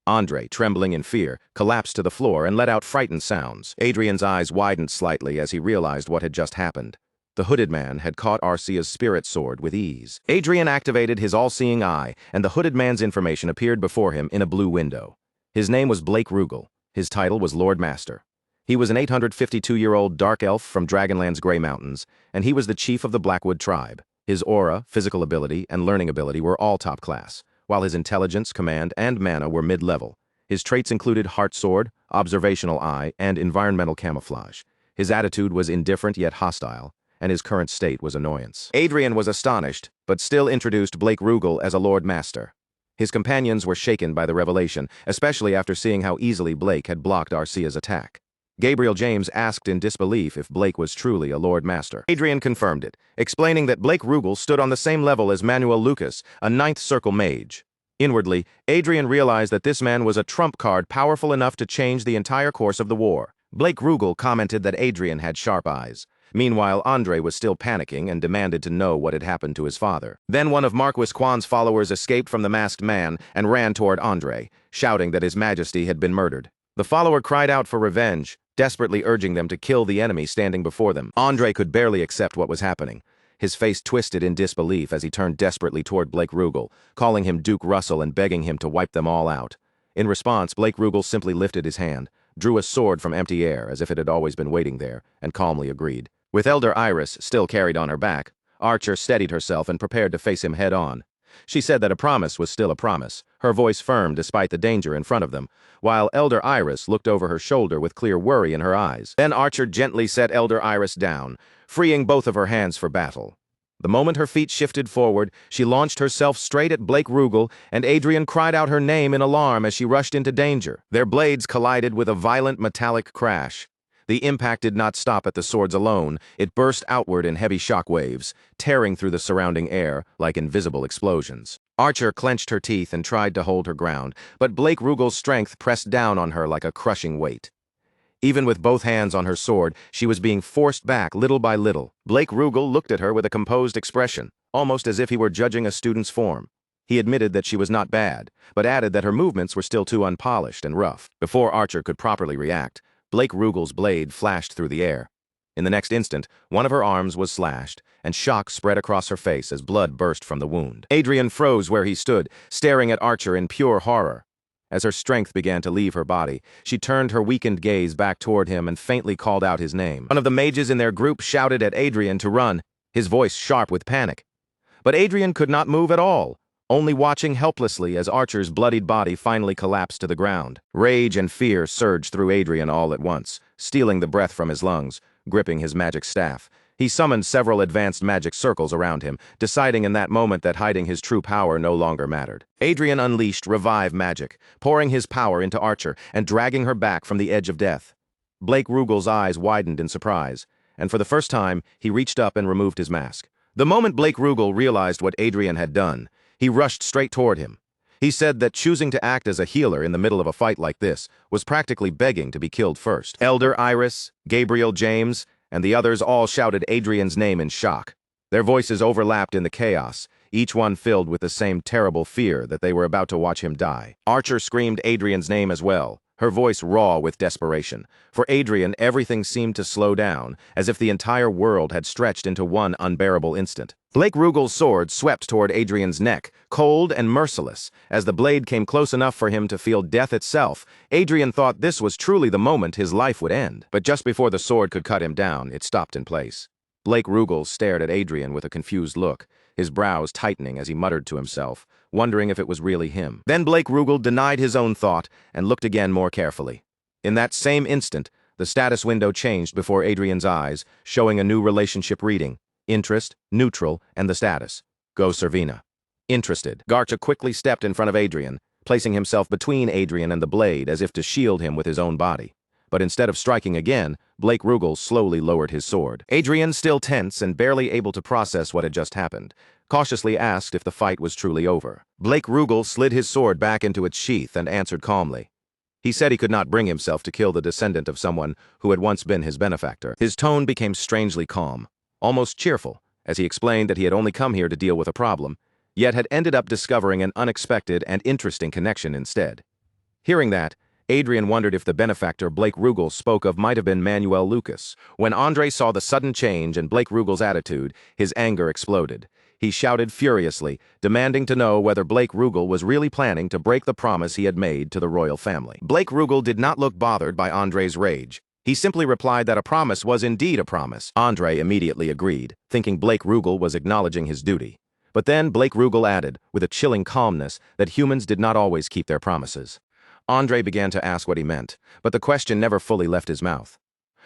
Andre, trembling in fear, collapsed to the floor and let out frightened sounds. Adrien's eyes widened slightly as he realized what had just happened. The hooded man had caught Arcia's spirit sword with ease. Adrien activated his all-seeing eye, and the hooded man's information appeared before him in a blue window. His name was Blake Rugal. His title was Lord Master. He was an 852-year-old dark elf from Dragonland's Grey Mountains, and he was the chief of the Blackwood tribe. His aura, physical ability, and learning ability were all top class, while his intelligence, command, and mana were mid-level. His traits included Heart Sword, Observational Eye, and Environmental Camouflage. His attitude was indifferent yet hostile, and his current state was annoyance. Adrien was astonished, but still introduced Blake Rugal as a Lord Master. His companions were shaken by the revelation, especially after seeing how easily Blake had blocked Arcia's attack. Gabriel James asked in disbelief if Blake was truly a Lord Master. Adrien confirmed it, explaining that Blake Rugal stood on the same level as Manuel Lucas, a ninth circle mage. Inwardly, Adrien realized that this man was a trump card powerful enough to change the entire course of the war. Blake Rugal commented that Adrien had sharp eyes. Meanwhile, Andre was still panicking and demanded to know what had happened to his father. Then one of Marquis Quan's followers escaped from the masked man and ran toward Andre, shouting that His Majesty had been murdered. The follower cried out for revenge, desperately urging them to kill the enemy standing before them. Andre could barely accept what was happening. His face twisted in disbelief as he turned desperately toward Blake Rugal, calling him Duke Russell and begging him to wipe them all out. In response, Blake Rugal simply lifted his hand, drew a sword from empty air as if it had always been waiting there, and calmly agreed. With Elder Iris still carried on her back, Archer steadied herself and prepared to face him head-on. She said that a promise was still a promise, her voice firm despite the danger in front of them, while Elder Iris looked over her shoulder with clear worry in her eyes. Then Archer gently set Elder Iris down, freeing both of her hands for battle. The moment her feet shifted forward, she launched herself straight at Blake Rugal, and Adrien cried out her name in alarm as she rushed into danger. Their blades collided with a violent metallic crash. The impact did not stop at the swords alone. It burst outward in heavy shock waves, tearing through the surrounding air like invisible explosions. Archer clenched her teeth and tried to hold her ground, but Blake Rugal's strength pressed down on her like a crushing weight. Even with both hands on her sword, she was being forced back little by little. Blake Rugal looked at her with a composed expression, almost as if he were judging a student's form. He admitted that she was not bad, but added that her movements were still too unpolished and rough. Before Archer could properly react, Blake Rugal's blade flashed through the air. In the next instant, one of her arms was slashed, and shock spread across her face as blood burst from the wound. Adrien froze where he stood, staring at Archer in pure horror. As her strength began to leave her body, she turned her weakened gaze back toward him and faintly called out his name. One of the mages in their group shouted at Adrien to run, his voice sharp with panic. But Adrien could not move at all, only watching helplessly as Archer's bloodied body finally collapsed to the ground. Rage and fear surged through Adrien all at once, stealing the breath from his lungs, gripping his magic staff. He summoned several advanced magic circles around him, deciding in that moment that hiding his true power no longer mattered. Adrien unleashed Revive magic, pouring his power into Archer and dragging her back from the edge of death. Blake Rugal's eyes widened in surprise, and for the first time, he reached up and removed his mask. The moment Blake Rugal realized what Adrien had done, he rushed straight toward him. He said that choosing to act as a healer in the middle of a fight like this was practically begging to be killed first. Elder Iris, Gabriel James, and the others all shouted Adrien's name in shock. Their voices overlapped in the chaos, each one filled with the same terrible fear that they were about to watch him die. Archer screamed Adrien's name as well, her voice raw with desperation. For Adrien, everything seemed to slow down, as if the entire world had stretched into one unbearable instant. Blake Rugal's sword swept toward Adrien's neck, cold and merciless. As the blade came close enough for him to feel death itself, Adrien thought this was truly the moment his life would end. But just before the sword could cut him down, it stopped in place. Blake Rugal stared at Adrien with a confused look, his brows tightening as he muttered to himself, wondering if it was really him. Then Blake Rugal denied his own thought and looked again more carefully. In that same instant, the status window changed before Adrien's eyes, showing a new relationship reading: interest, neutral, and the status. Go Servina. Interested. Garcha quickly stepped in front of Adrien, placing himself between Adrien and the blade as if to shield him with his own body. But instead of striking again, Blake Rugal slowly lowered his sword. Adrien, still tense and barely able to process what had just happened, cautiously asked if the fight was truly over. Blake Rugal slid his sword back into its sheath and answered calmly. He said he could not bring himself to kill the descendant of someone who had once been his benefactor. His tone became strangely calm, almost cheerful, as he explained that he had only come here to deal with a problem, yet had ended up discovering an unexpected and interesting connection instead. Hearing that, Adrien wondered if the benefactor Blake Rugal spoke of might have been Manuel Lucas. When Andre saw the sudden change in Blake Rugal's attitude, his anger exploded. He shouted furiously, demanding to know whether Blake Rugal was really planning to break the promise he had made to the royal family. Blake Rugal did not look bothered by Andre's rage. He simply replied that a promise was indeed a promise. Andre immediately agreed, thinking Blake Rugal was acknowledging his duty. But then Blake Rugal added, with a chilling calmness, that humans did not always keep their promises. Andre began to ask what he meant, but the question never fully left his mouth.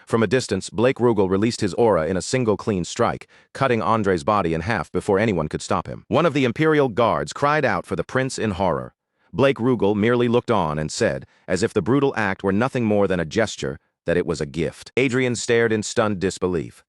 From a distance, Blake Rugal released his aura in a single clean strike, cutting Andre's body in half before anyone could stop him. One of the Imperial guards cried out for the prince in horror. Blake Rugal merely looked on and said, as if the brutal act were nothing more than a gesture, that it was a gift. Adrien stared in stunned disbelief.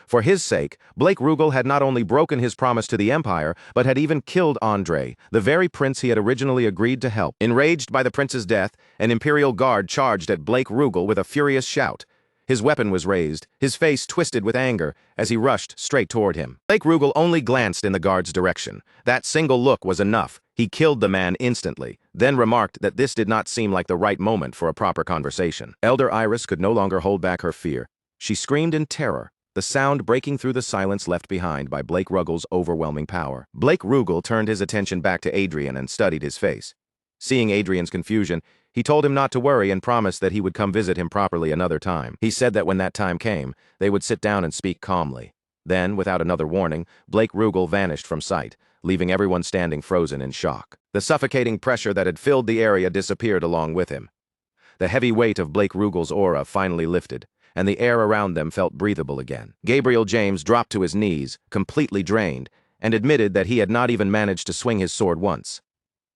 For his sake, Blake Rugal had not only broken his promise to the Empire, but had even killed Andre, the very prince he had originally agreed to help. Enraged by the prince's death, an Imperial guard charged at Blake Rugal with a furious shout. His weapon was raised, his face twisted with anger, as he rushed straight toward him. Blake Rugal only glanced in the guard's direction. That single look was enough. He killed the man instantly, then remarked that this did not seem like the right moment for a proper conversation. Elder Iris could no longer hold back her fear. She screamed in terror, the sound breaking through the silence left behind by Blake Rugal's overwhelming power. Blake Rugal turned his attention back to Adrien and studied his face. Seeing Adrien's confusion, he told him not to worry and promised that he would come visit him properly another time. He said that when that time came, they would sit down and speak calmly. Then, without another warning, Blake Rugal vanished from sight, leaving everyone standing frozen in shock. The suffocating pressure that had filled the area disappeared along with him. The heavy weight of Blake Rugal's aura finally lifted, and the air around them felt breathable again. Gabriel James dropped to his knees, completely drained, and admitted that he had not even managed to swing his sword once.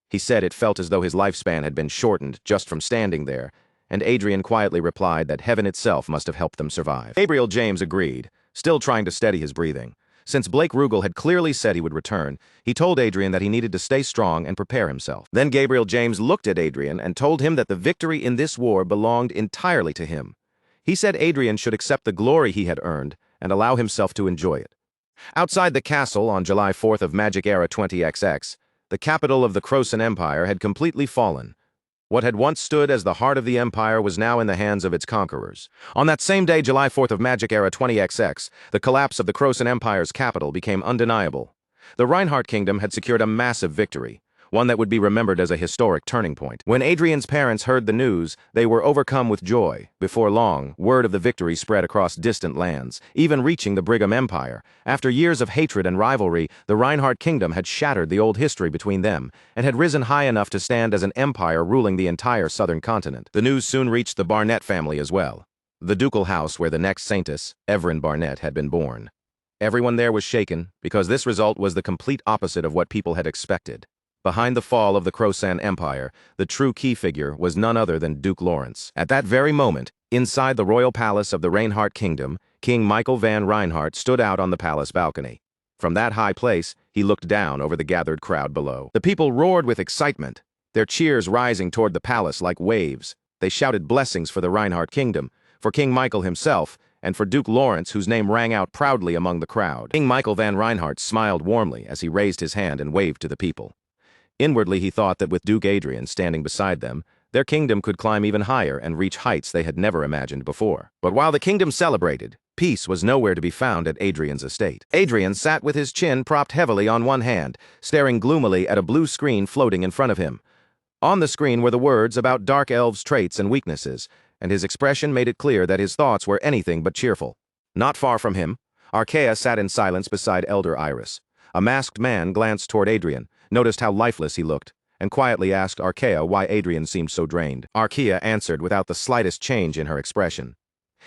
He said it felt as though his lifespan had been shortened just from standing there, and Adrien quietly replied that heaven itself must have helped them survive. Gabriel James agreed, still trying to steady his breathing. Since Blake Rugal had clearly said he would return, he told Adrien that he needed to stay strong and prepare himself. Then Gabriel James looked at Adrien and told him that the victory in this war belonged entirely to him. He said Adrien should accept the glory he had earned and allow himself to enjoy it. Outside the castle on July 4th of Magic Era 20XX, the capital of the Crosan Empire had completely fallen. What had once stood as the heart of the empire was now in the hands of its conquerors. On that same day, July 4th of Magic Era 20XX, the collapse of the Crosan Empire's capital became undeniable. The Reinhardt Kingdom had secured a massive victory, one that would be remembered as a historic turning point. When Adrien's parents heard the news, they were overcome with joy. Before long, word of the victory spread across distant lands, even reaching the Brigham Empire. After years of hatred and rivalry, the Reinhardt Kingdom had shattered the old history between them, and had risen high enough to stand as an empire ruling the entire southern continent. The news soon reached the Barnett family as well, the ducal house where the next Saintess, Everin Barnett, had been born. Everyone there was shaken, because this result was the complete opposite of what people had expected. Behind the fall of the Crosan Empire, the true key figure was none other than Duke Lawrence. At that very moment, inside the royal palace of the Reinhardt Kingdom, King Michael van Reinhardt stood out on the palace balcony. From that high place, he looked down over the gathered crowd below. The people roared with excitement, their cheers rising toward the palace like waves. They shouted blessings for the Reinhardt Kingdom, for King Michael himself, and for Duke Lawrence, whose name rang out proudly among the crowd. King Michael van Reinhardt smiled warmly as he raised his hand and waved to the people. Inwardly, he thought that with Duke Adrien standing beside them, their kingdom could climb even higher and reach heights they had never imagined before. But while the kingdom celebrated, peace was nowhere to be found at Adrien's estate. Adrien sat with his chin propped heavily on one hand, staring gloomily at a blue screen floating in front of him. On the screen were the words about Dark Elves' traits and weaknesses, and his expression made it clear that his thoughts were anything but cheerful. Not far from him, Arcia sat in silence beside Elder Iris. A masked man glanced toward Adrien, noticed how lifeless he looked, and quietly asked Arcia why Adrien seemed so drained. Arcia answered without the slightest change in her expression.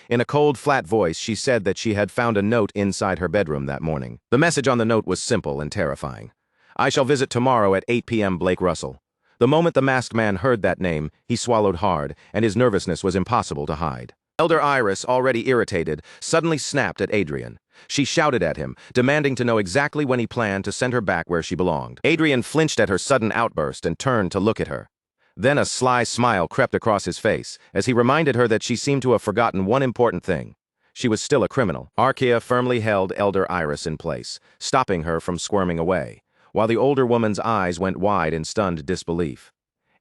In a cold, flat voice, she said that she had found a note inside her bedroom that morning. The message on the note was simple and terrifying. "I shall visit tomorrow at 8 p.m. Blake Russell." The moment the masked man heard that name, he swallowed hard, and his nervousness was impossible to hide. Elder Iris, already irritated, suddenly snapped at Adrien. She shouted at him, demanding to know exactly when he planned to send her back where she belonged. Adrien flinched at her sudden outburst and turned to look at her. Then a sly smile crept across his face, as he reminded her that she seemed to have forgotten one important thing. She was still a criminal. Arcia firmly held Elder Iris in place, stopping her from squirming away, while the older woman's eyes went wide in stunned disbelief.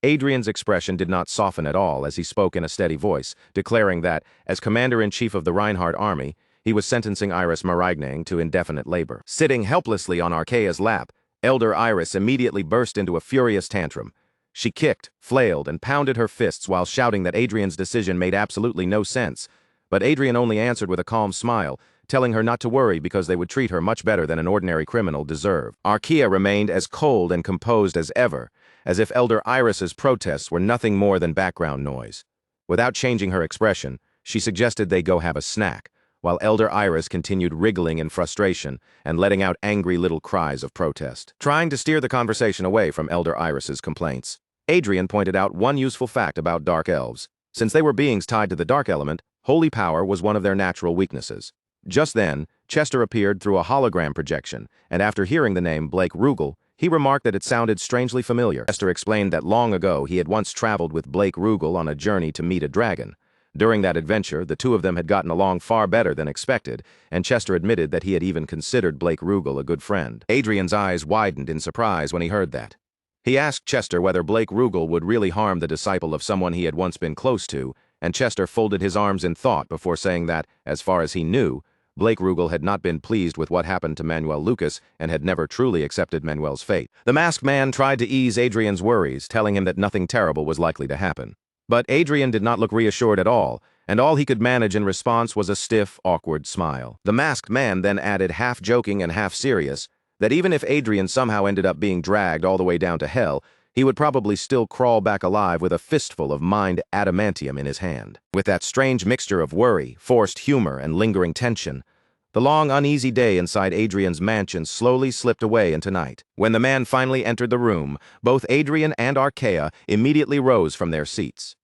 Adrien's expression did not soften at all as he spoke in a steady voice, declaring that, as commander-in-chief of the Reinhardt army, he was sentencing Iris Maragning to indefinite labor. Sitting helplessly on Arcia's lap, Elder Iris immediately burst into a furious tantrum. She kicked, flailed, and pounded her fists while shouting that Adrien's decision made absolutely no sense. But Adrien only answered with a calm smile, telling her not to worry because they would treat her much better than an ordinary criminal deserved. Arcia remained as cold and composed as ever, as if Elder Iris's protests were nothing more than background noise. Without changing her expression, she suggested they go have a snack, while Elder Iris continued wriggling in frustration and letting out angry little cries of protest. Trying to steer the conversation away from Elder Iris's complaints, Adrien pointed out one useful fact about Dark Elves. Since they were beings tied to the dark element, Holy power was one of their natural weaknesses. Just then, Chester appeared through a hologram projection, and after hearing the name Blake Rugal, he remarked that it sounded strangely familiar. Chester explained that long ago he had once traveled with Blake Rugal on a journey to meet a dragon. During that adventure, the two of them had gotten along far better than expected, and Chester admitted that he had even considered Blake Rugal a good friend. Adrien's eyes widened in surprise when he heard that. He asked Chester whether Blake Rugal would really harm the disciple of someone he had once been close to, and Chester folded his arms in thought before saying that, as far as he knew, Blake Rugal had not been pleased with what happened to Manuel Lucas and had never truly accepted Manuel's fate. The masked man tried to ease Adrien's worries, telling him that nothing terrible was likely to happen. But Adrien did not look reassured at all, and all he could manage in response was a stiff, awkward smile. The masked man then added, half joking and half serious, that even if Adrien somehow ended up being dragged all the way down to hell, he would probably still crawl back alive with a fistful of mind adamantium in his hand. With that strange mixture of worry, forced humor, and lingering tension, the long, uneasy day inside Adrien's mansion slowly slipped away into night. When the man finally entered the room, both Adrien and Arcia immediately rose from their seats.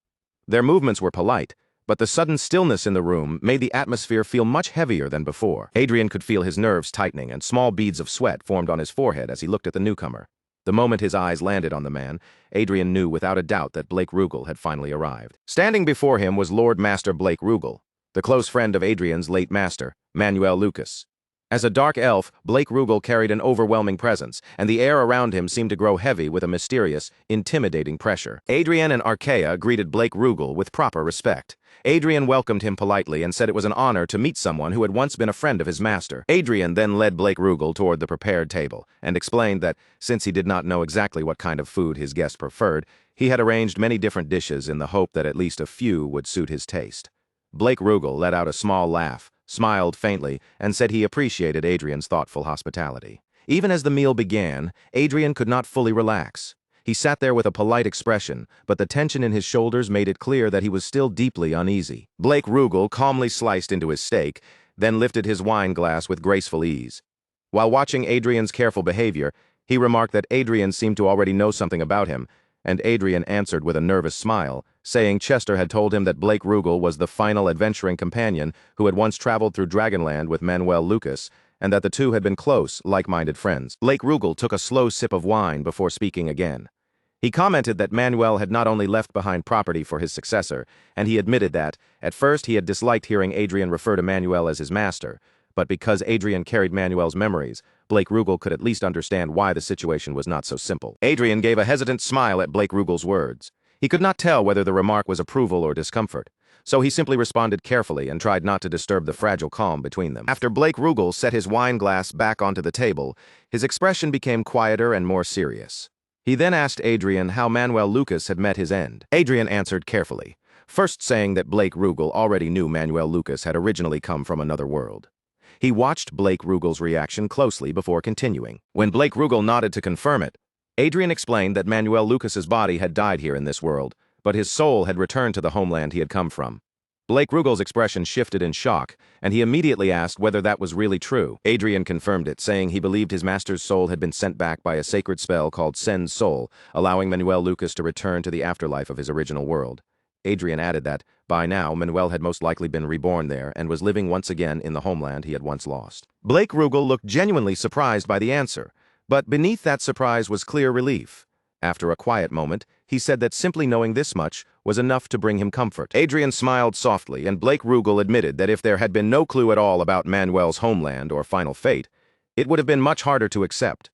Their movements were polite, but the sudden stillness in the room made the atmosphere feel much heavier than before. Adrien could feel his nerves tightening, and small beads of sweat formed on his forehead as he looked at the newcomer. The moment his eyes landed on the man, Adrien knew without a doubt that Blake Rugal had finally arrived. Standing before him was Lord Master Blake Rugal, the close friend of Adrien's late master, Manuel Lucas. As a dark elf, Blake Rugal carried an overwhelming presence, and the air around him seemed to grow heavy with a mysterious, intimidating pressure. Adrien and Arcia greeted Blake Rugal with proper respect. Adrien welcomed him politely and said it was an honor to meet someone who had once been a friend of his master. Adrien then led Blake Rugal toward the prepared table and explained that, since he did not know exactly what kind of food his guest preferred, he had arranged many different dishes in the hope that at least a few would suit his taste. Blake Rugal let out a small laugh, smiled faintly, and said he appreciated Adrien's thoughtful hospitality. Even as the meal began, Adrien could not fully relax. He sat there with a polite expression, but the tension in his shoulders made it clear that he was still deeply uneasy. Blake Rugal calmly sliced into his steak, then lifted his wine glass with graceful ease. While watching Adrien's careful behavior, he remarked that Adrien seemed to already know something about him, and Adrien answered with a nervous smile, saying Chester had told him that Blake Rugal was the final adventuring companion who had once traveled through Dragonland with Manuel Lucas, and that the two had been close, like-minded friends. Blake Rugal took a slow sip of wine before speaking again. He commented that Manuel had not only left behind property for his successor, and he admitted that, at first he had disliked hearing Adrien refer to Manuel as his master, but because Adrien carried Manuel's memories, Blake Rugal could at least understand why the situation was not so simple. Adrien gave a hesitant smile at Blake Rugal's words. He could not tell whether the remark was approval or discomfort, so he simply responded carefully and tried not to disturb the fragile calm between them. After Blake Rugal set his wine glass back onto the table, his expression became quieter and more serious. He then asked Adrien how Manuel Lucas had met his end. Adrien answered carefully, first saying that Blake Rugal already knew Manuel Lucas had originally come from another world. He watched Blake Rugal's reaction closely before continuing. When Blake Rugal nodded to confirm it, Adrien explained that Manuel Lucas's body had died here in this world, but his soul had returned to the homeland he had come from. Blake Rugal's expression shifted in shock, and he immediately asked whether that was really true. Adrien confirmed it, saying he believed his master's soul had been sent back by a sacred spell called Sen's Soul, allowing Manuel Lucas to return to the afterlife of his original world. Adrien added that, by now, Manuel had most likely been reborn there and was living once again in the homeland he had once lost. Blake Rugal looked genuinely surprised by the answer, but beneath that surprise was clear relief. After a quiet moment, he said that simply knowing this much was enough to bring him comfort. Adrien smiled softly, and Blake Rugal admitted that if there had been no clue at all about Manuel's homeland or final fate, it would have been much harder to accept.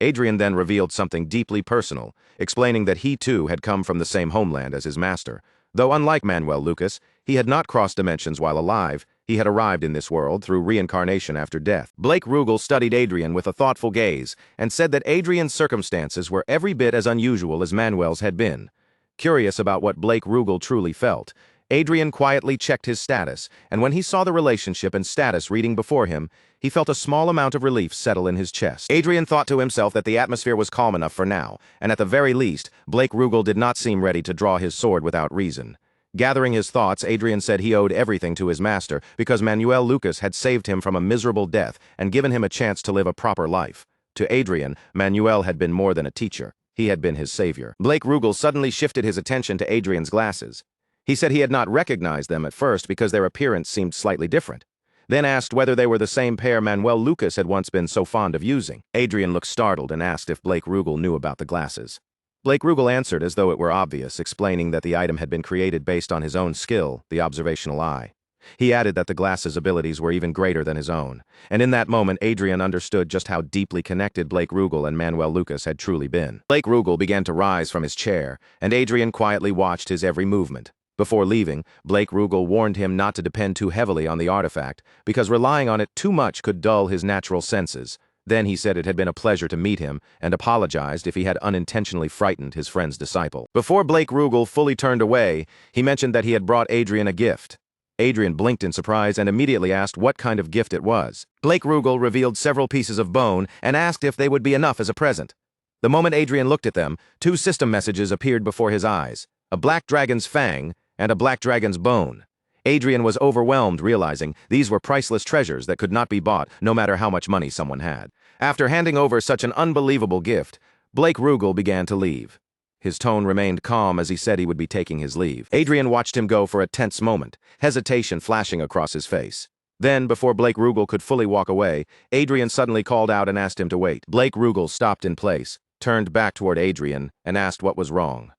Adrien then revealed something deeply personal, explaining that he too had come from the same homeland as his master. Though unlike Manuel Lucas, he had not crossed dimensions while alive. He had arrived in this world through reincarnation after death. Blake Rugal studied Adrien with a thoughtful gaze and said that Adrien's circumstances were every bit as unusual as Manuel's had been. Curious about what Blake Rugal truly felt, Adrien quietly checked his status, and when he saw the relationship and status reading before him, he felt a small amount of relief settle in his chest. Adrien thought to himself that the atmosphere was calm enough for now, and at the very least, Blake Rugal did not seem ready to draw his sword without reason. Gathering his thoughts, Adrien said he owed everything to his master because Manuel Lucas had saved him from a miserable death and given him a chance to live a proper life. To Adrien, Manuel had been more than a teacher. He had been his savior. Blake Rugal suddenly shifted his attention to Adrien's glasses. He said he had not recognized them at first because their appearance seemed slightly different, then asked whether they were the same pair Manuel Lucas had once been so fond of using. Adrien looked startled and asked if Blake Rugal knew about the glasses. Blake Rugal answered as though it were obvious, explaining that the item had been created based on his own skill, the observational eye. He added that the glasses' abilities were even greater than his own, and in that moment Adrien understood just how deeply connected Blake Rugal and Manuel Lucas had truly been. Blake Rugal began to rise from his chair, and Adrien quietly watched his every movement. Before leaving, Blake Rugal warned him not to depend too heavily on the artifact, because relying on it too much could dull his natural senses. Then he said it had been a pleasure to meet him, and apologized if he had unintentionally frightened his friend's disciple. Before Blake Rugal fully turned away, he mentioned that he had brought Adrien a gift. Adrien blinked in surprise and immediately asked what kind of gift it was. Blake Rugal revealed several pieces of bone and asked if they would be enough as a present. The moment Adrien looked at them, two system messages appeared before his eyes: a black dragon's fang and a black dragon's bone. Adrien was overwhelmed, realizing these were priceless treasures that could not be bought, no matter how much money someone had. After handing over such an unbelievable gift, Blake Rugal began to leave. His tone remained calm as he said he would be taking his leave. Adrien watched him go for a tense moment, hesitation flashing across his face. Then, before Blake Rugal could fully walk away, Adrien suddenly called out and asked him to wait. Blake Rugal stopped in place, turned back toward Adrien, and asked what was wrong.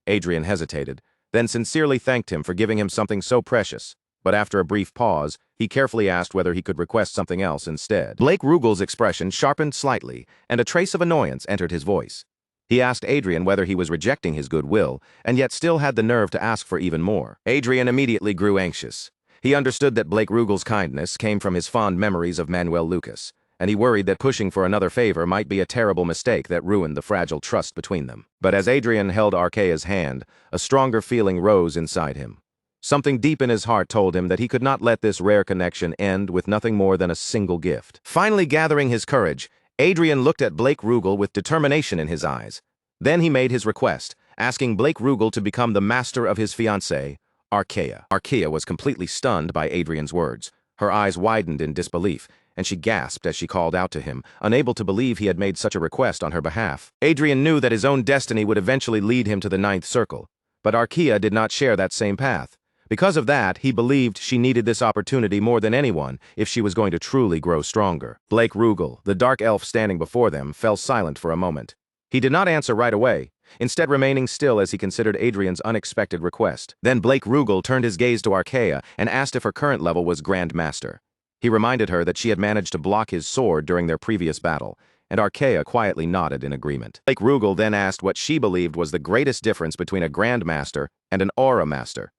Adrien hesitated, then sincerely thanked him for giving him something so precious. But after a brief pause, he carefully asked whether he could request something else instead. Blake Rugal's expression sharpened slightly, and a trace of annoyance entered his voice. He asked Adrien whether he was rejecting his goodwill, and yet still had the nerve to ask for even more. Adrien immediately grew anxious. He understood that Blake Rugal's kindness came from his fond memories of Manuel Lucas, and he worried that pushing for another favor might be a terrible mistake that ruined the fragile trust between them. But as Adrien held Arcia's hand, a stronger feeling rose inside him. Something deep in his heart told him that he could not let this rare connection end with nothing more than a single gift. Finally gathering his courage, Adrien looked at Blake Rugal with determination in his eyes. Then he made his request, asking Blake Rugal to become the master of his fiancée, Arcia. Arcia was completely stunned by Adrien's words. Her eyes widened in disbelief, and she gasped as she called out to him, unable to believe he had made such a request on her behalf. Adrien knew that his own destiny would eventually lead him to the ninth circle, but Arcia did not share that same path. Because of that, he believed she needed this opportunity more than anyone if she was going to truly grow stronger. Blake Rugal, the dark elf standing before them, fell silent for a moment. He did not answer right away, instead remaining still as he considered Adrien's unexpected request. Then Blake Rugal turned his gaze to Arcia and asked if her current level was Grand Master. He reminded her that she had managed to block his sword during their previous battle, and Arcia quietly nodded in agreement. Blake Rugal then asked what she believed was the greatest difference between a Grand Master and an Aura Master.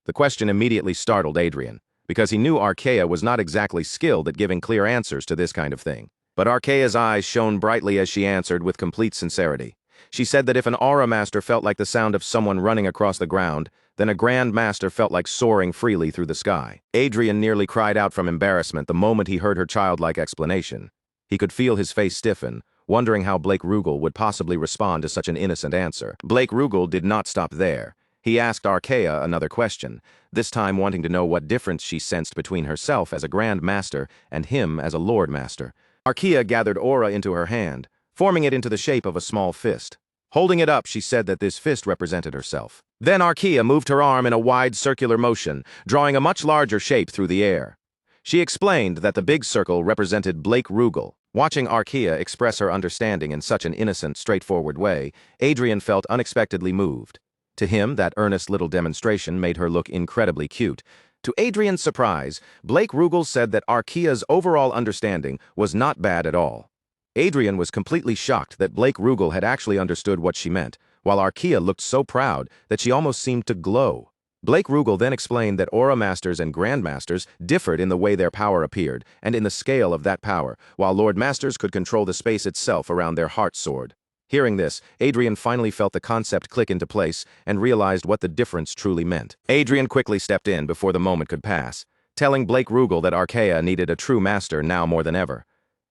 The question immediately startled Adrien, because he knew Arcia was not exactly skilled at giving clear answers to this kind of thing. But Arcia's eyes shone brightly as she answered with complete sincerity. She said that if an Aura Master felt like the sound of someone running across the ground, then a Grand Master felt like soaring freely through the sky. Adrien nearly cried out from embarrassment the moment he heard her childlike explanation. He could feel his face stiffen, wondering how Blake Rugal would possibly respond to such an innocent answer. Blake Rugal did not stop there. He asked Arcia another question, this time wanting to know what difference she sensed between herself as a Grand Master and him as a Lord Master. Arcia gathered aura into her hand, forming it into the shape of a small fist. Holding it up, she said that this fist represented herself. Then Arcia moved her arm in a wide circular motion, drawing a much larger shape through the air. She explained that the big circle represented Blake Rugal. Watching Arcia express her understanding in such an innocent, straightforward way, Adrien felt unexpectedly moved. To him, that earnest little demonstration made her look incredibly cute. To Adrien's surprise, Blake Rugal said that Arcia's overall understanding was not bad at all. Adrien was completely shocked that Blake Rugal had actually understood what she meant, while Arcia looked so proud that she almost seemed to glow. Blake Rugal then explained that Aura Masters and Grand Masters differed in the way their power appeared and in the scale of that power, while Lord Masters could control the space itself around their heart sword. Hearing this, Adrien finally felt the concept click into place and realized what the difference truly meant. Adrien quickly stepped in before the moment could pass, telling Blake Rugal that Arcia needed a true master now more than ever.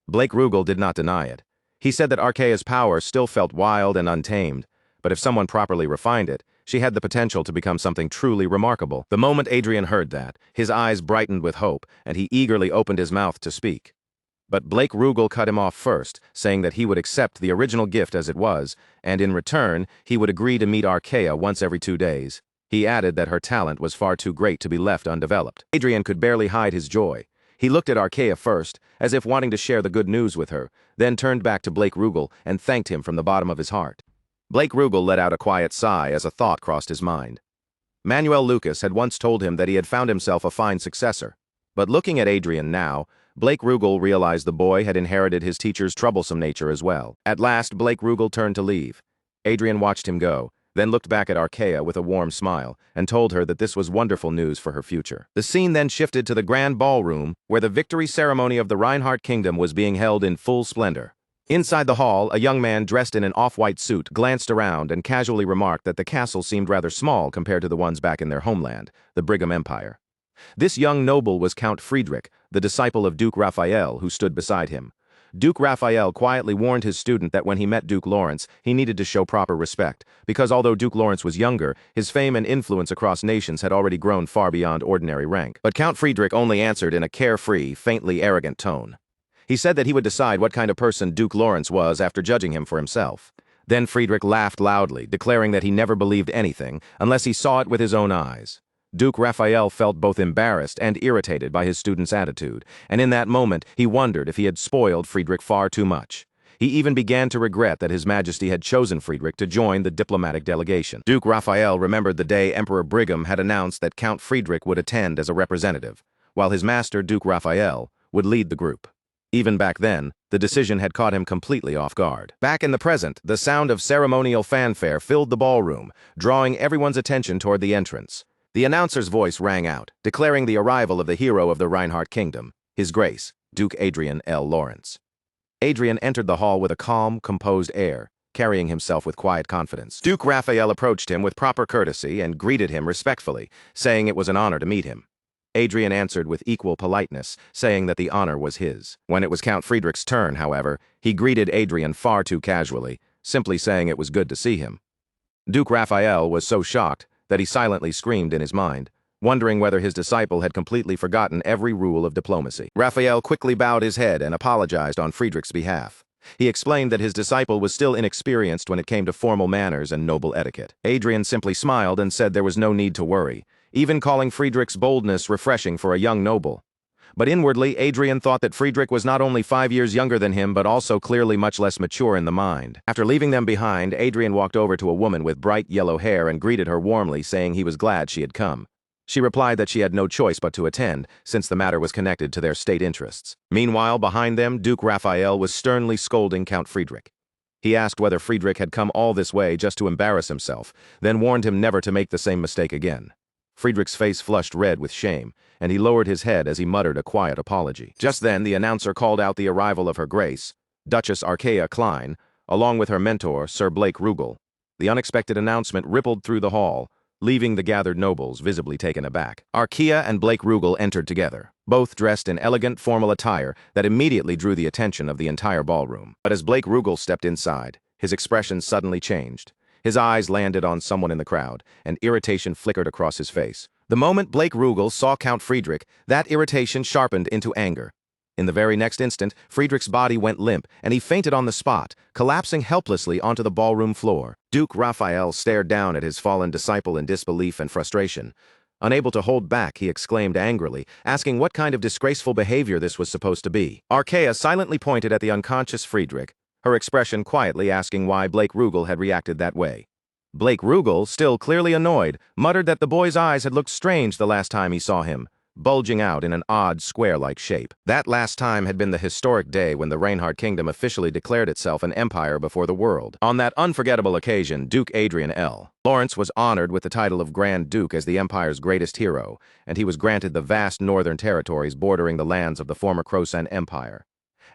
Blake Rugal did not deny it. He said that Arcia's power still felt wild and untamed, but if someone properly refined it, she had the potential to become something truly remarkable. The moment Adrien heard that, his eyes brightened with hope, and he eagerly opened his mouth to speak. But Blake Rugal cut him off first, saying that he would accept the original gift as it was, and in return, he would agree to meet Arcia once every 2 days. He added that her talent was far too great to be left undeveloped. Adrien could barely hide his joy. He looked at Arcia first, as if wanting to share the good news with her, then turned back to Blake Rugal and thanked him from the bottom of his heart. Blake Rugal let out a quiet sigh as a thought crossed his mind. Manuel Lucas had once told him that he had found himself a fine successor. But looking at Adrien now, Blake Rugal realized the boy had inherited his teacher's troublesome nature as well. At last, Blake Rugal turned to leave. Adrien watched him go, then looked back at Arcia with a warm smile, and told her that this was wonderful news for her future. The scene then shifted to the grand ballroom, where the victory ceremony of the Reinhardt Kingdom was being held in full splendor. Inside the hall, a young man dressed in an off-white suit glanced around and casually remarked that the castle seemed rather small compared to the ones back in their homeland, the Brigham Empire. This young noble was Count Friedrich, the disciple of Duke Raphael, who stood beside him. Duke Raphael quietly warned his student that when he met Duke Lawrence, he needed to show proper respect, because although Duke Lawrence was younger, his fame and influence across nations had already grown far beyond ordinary rank. But Count Friedrich only answered in a carefree, faintly arrogant tone. He said that he would decide what kind of person Duke Lawrence was after judging him for himself. Then Friedrich laughed loudly, declaring that he never believed anything unless he saw it with his own eyes. Duke Raphael felt both embarrassed and irritated by his student's attitude, and in that moment he wondered if he had spoiled Friedrich far too much. He even began to regret that His Majesty had chosen Friedrich to join the diplomatic delegation. Duke Raphael remembered the day Emperor Brigham had announced that Count Friedrich would attend as a representative, while his master, Duke Raphael, would lead the group. Even back then, the decision had caught him completely off guard. Back in the present, the sound of ceremonial fanfare filled the ballroom, drawing everyone's attention toward the entrance. The announcer's voice rang out, declaring the arrival of the hero of the Reinhardt Kingdom, His Grace, Duke Adrien L. Lawrence. Adrien entered the hall with a calm, composed air, carrying himself with quiet confidence. Duke Raphael approached him with proper courtesy and greeted him respectfully, saying it was an honor to meet him. Adrien answered with equal politeness, saying that the honor was his. When it was Count Friedrich's turn, however, he greeted Adrien far too casually, simply saying it was good to see him. Duke Raphael was so shocked that he silently screamed in his mind, wondering whether his disciple had completely forgotten every rule of diplomacy. Raphael quickly bowed his head and apologized on Friedrich's behalf. He explained that his disciple was still inexperienced when it came to formal manners and noble etiquette. Adrien simply smiled and said there was no need to worry, even calling Friedrich's boldness refreshing for a young noble. But inwardly, Adrien thought that Friedrich was not only 5 years younger than him, but also clearly much less mature in the mind. After leaving them behind, Adrien walked over to a woman with bright yellow hair and greeted her warmly, saying he was glad she had come. She replied that she had no choice but to attend, since the matter was connected to their state interests. Meanwhile, behind them, Duke Raphael was sternly scolding Count Friedrich. He asked whether Friedrich had come all this way just to embarrass himself, then warned him never to make the same mistake again. Friedrich's face flushed red with shame, and he lowered his head as he muttered a quiet apology. Just then, the announcer called out the arrival of Her Grace, Duchess Arcia Klein, along with her mentor, Sir Blake Rugal. The unexpected announcement rippled through the hall, leaving the gathered nobles visibly taken aback. Arcia and Blake Rugal entered together, both dressed in elegant, formal attire that immediately drew the attention of the entire ballroom. But as Blake Rugal stepped inside, his expression suddenly changed. His eyes landed on someone in the crowd, and irritation flickered across his face. The moment Blake Rugal saw Count Friedrich, that irritation sharpened into anger. In the very next instant, Friedrich's body went limp, and he fainted on the spot, collapsing helplessly onto the ballroom floor. Duke Raphael stared down at his fallen disciple in disbelief and frustration. Unable to hold back, he exclaimed angrily, asking what kind of disgraceful behavior this was supposed to be. Arcia silently pointed at the unconscious Friedrich, her expression quietly asking why Blake Rugal had reacted that way. Blake Rugal, still clearly annoyed, muttered that the boy's eyes had looked strange the last time he saw him, bulging out in an odd square-like shape. That last time had been the historic day when the Reinhardt Kingdom officially declared itself an empire before the world. On that unforgettable occasion, Duke Adrien L. Lawrence was honored with the title of Grand Duke as the empire's greatest hero, and he was granted the vast northern territories bordering the lands of the former Crosan Empire.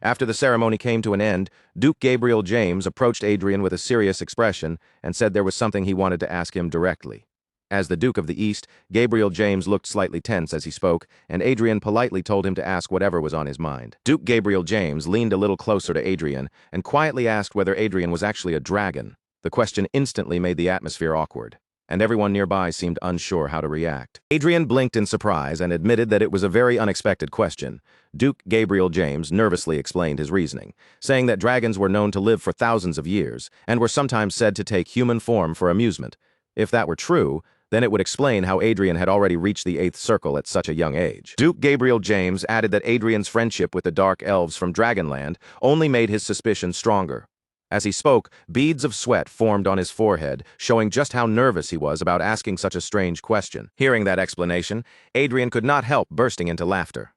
After the ceremony came to an end, Duke Gabriel James approached Adrien with a serious expression and said there was something he wanted to ask him directly. As the Duke of the East, Gabriel James looked slightly tense as he spoke, and Adrien politely told him to ask whatever was on his mind. Duke Gabriel James leaned a little closer to Adrien and quietly asked whether Adrien was actually a dragon. The question instantly made the atmosphere awkward, and everyone nearby seemed unsure how to react. Adrien blinked in surprise and admitted that it was a very unexpected question. Duke Gabriel James nervously explained his reasoning, saying that dragons were known to live for thousands of years and were sometimes said to take human form for amusement. If that were true, Then it would explain how Adrien had already reached the 8th circle at such a young age. Duke Gabriel James added that Adrien's friendship with the Dark Elves from Dragonland only made his suspicions stronger. As he spoke, beads of sweat formed on his forehead, showing just how nervous he was about asking such a strange question. Hearing that explanation, Adrien could not help bursting into laughter.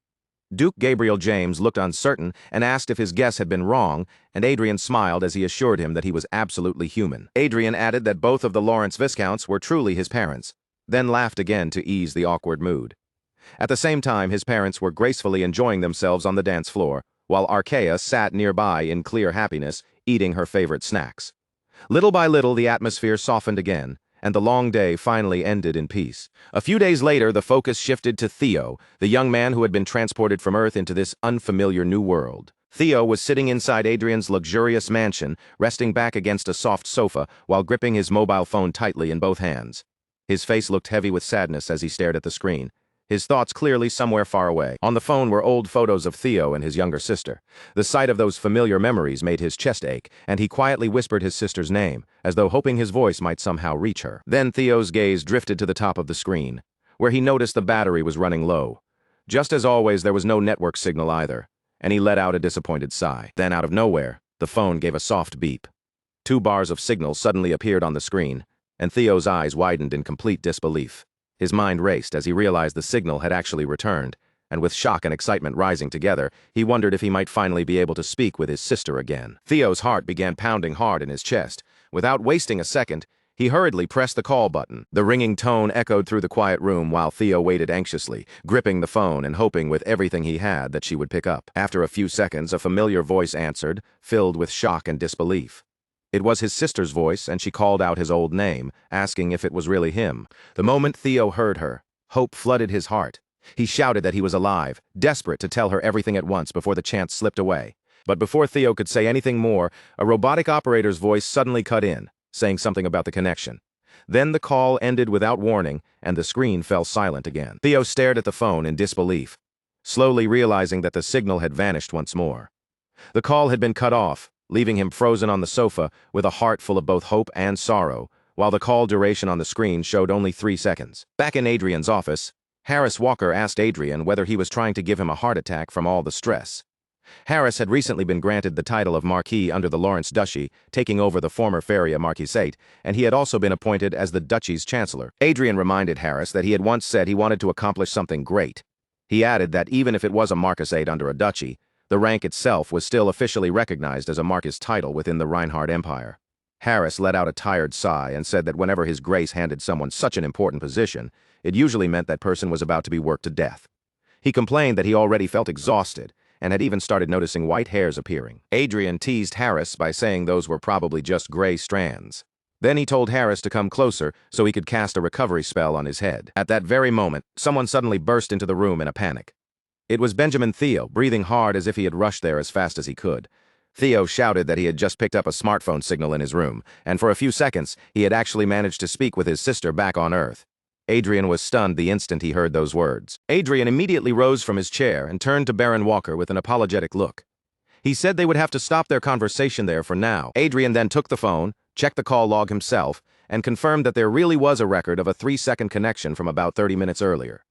Duke Gabriel James looked uncertain and asked if his guess had been wrong, and Adrien smiled as he assured him that he was absolutely human. Adrien added that both of the Lawrence Viscounts were truly his parents, then laughed again to ease the awkward mood. At the same time, his parents were gracefully enjoying themselves on the dance floor, while Arcia sat nearby in clear happiness, eating her favorite snacks. Little by little, the atmosphere softened again, and the long day finally ended in peace. A few days later, the focus shifted to Theo, the young man who had been transported from Earth into this unfamiliar new world. Theo was sitting inside Adrien's luxurious mansion, resting back against a soft sofa while gripping his mobile phone tightly in both hands. His face looked heavy with sadness as he stared at the screen, his thoughts clearly somewhere far away. On the phone were old photos of Theo and his younger sister. The sight of those familiar memories made his chest ache, and he quietly whispered his sister's name, as though hoping his voice might somehow reach her. Then Theo's gaze drifted to the top of the screen, where he noticed the battery was running low. Just as always, there was no network signal either, and he let out a disappointed sigh. Then, out of nowhere, the phone gave a soft beep. 2 bars of signal suddenly appeared on the screen, and Theo's eyes widened in complete disbelief. His mind raced as he realized the signal had actually returned, and with shock and excitement rising together, he wondered if he might finally be able to speak with his sister again. Theo's heart began pounding hard in his chest. Without wasting a second, he hurriedly pressed the call button. The ringing tone echoed through the quiet room while Theo waited anxiously, gripping the phone and hoping with everything he had that she would pick up. After a few seconds, a familiar voice answered, filled with shock and disbelief. It was his sister's voice, and she called out his old name, asking if it was really him. The moment Theo heard her, hope flooded his heart. He shouted that he was alive, desperate to tell her everything at once before the chance slipped away. But before Theo could say anything more, a robotic operator's voice suddenly cut in, saying something about the connection. Then the call ended without warning, and the screen fell silent again. Theo stared at the phone in disbelief, slowly realizing that the signal had vanished once more. The call had been cut off, leaving him frozen on the sofa with a heart full of both hope and sorrow, while the call duration on the screen showed only 3 seconds. Back in Adrien's office, Harris Walker asked Adrien whether he was trying to give him a heart attack from all the stress. Harris had recently been granted the title of Marquis under the Lawrence Duchy, taking over the former Feria Marquisate, and he had also been appointed as the Duchy's Chancellor. Adrien reminded Harris that he had once said he wanted to accomplish something great. He added that even if it was a Marquisate under a duchy, the rank itself was still officially recognized as a Marquis title within the Reinhardt Empire. Harris let out a tired sigh and said that whenever His Grace handed someone such an important position, it usually meant that person was about to be worked to death. He complained that he already felt exhausted and had even started noticing white hairs appearing. Adrien teased Harris by saying those were probably just gray strands. Then he told Harris to come closer so he could cast a recovery spell on his head. At that very moment, someone suddenly burst into the room in a panic. It was Benjamin Theo, breathing hard as if he had rushed there as fast as he could. Theo shouted that he had just picked up a smartphone signal in his room, and for a few seconds, he had actually managed to speak with his sister back on Earth. Adrien was stunned the instant he heard those words. Adrien immediately rose from his chair and turned to Baron Walker with an apologetic look. He said they would have to stop their conversation there for now. Adrien then took the phone, checked the call log himself, and confirmed that there really was a record of a 3-second connection from about 30 minutes earlier.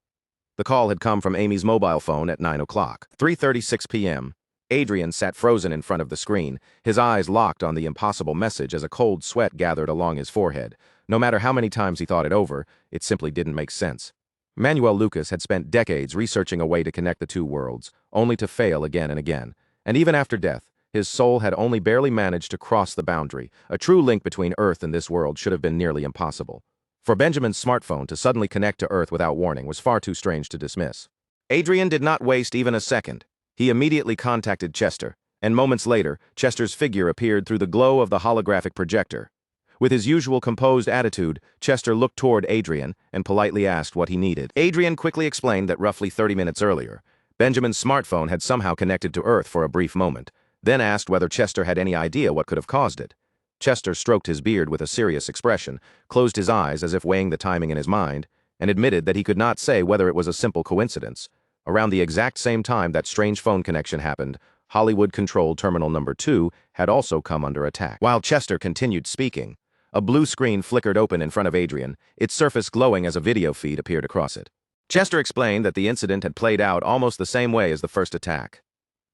The call had come from Amy's mobile phone at 9 o'clock. 3:36 p.m. Adrien sat frozen in front of the screen, his eyes locked on the impossible message as a cold sweat gathered along his forehead. No matter how many times he thought it over, it simply didn't make sense. Manuel Lucas had spent decades researching a way to connect the two worlds, only to fail again and again. And even after death, his soul had only barely managed to cross the boundary. A true link between Earth and this world should have been nearly impossible. For Benjamin's smartphone to suddenly connect to Earth without warning was far too strange to dismiss. Adrien did not waste even a second. He immediately contacted Chester, and moments later, Chester's figure appeared through the glow of the holographic projector. With his usual composed attitude, Chester looked toward Adrien and politely asked what he needed. Adrien quickly explained that roughly 30 minutes earlier, Benjamin's smartphone had somehow connected to Earth for a brief moment, then asked whether Chester had any idea what could have caused it. Chester stroked his beard with a serious expression, closed his eyes as if weighing the timing in his mind, and admitted that he could not say whether it was a simple coincidence. Around the exact same time that strange phone connection happened, Hollywood Control Terminal Number 2 had also come under attack. While Chester continued speaking, A blue screen flickered open in front of Adrien, its surface glowing as a video feed appeared across it. Chester explained that the incident had played out almost the same way as the first attack.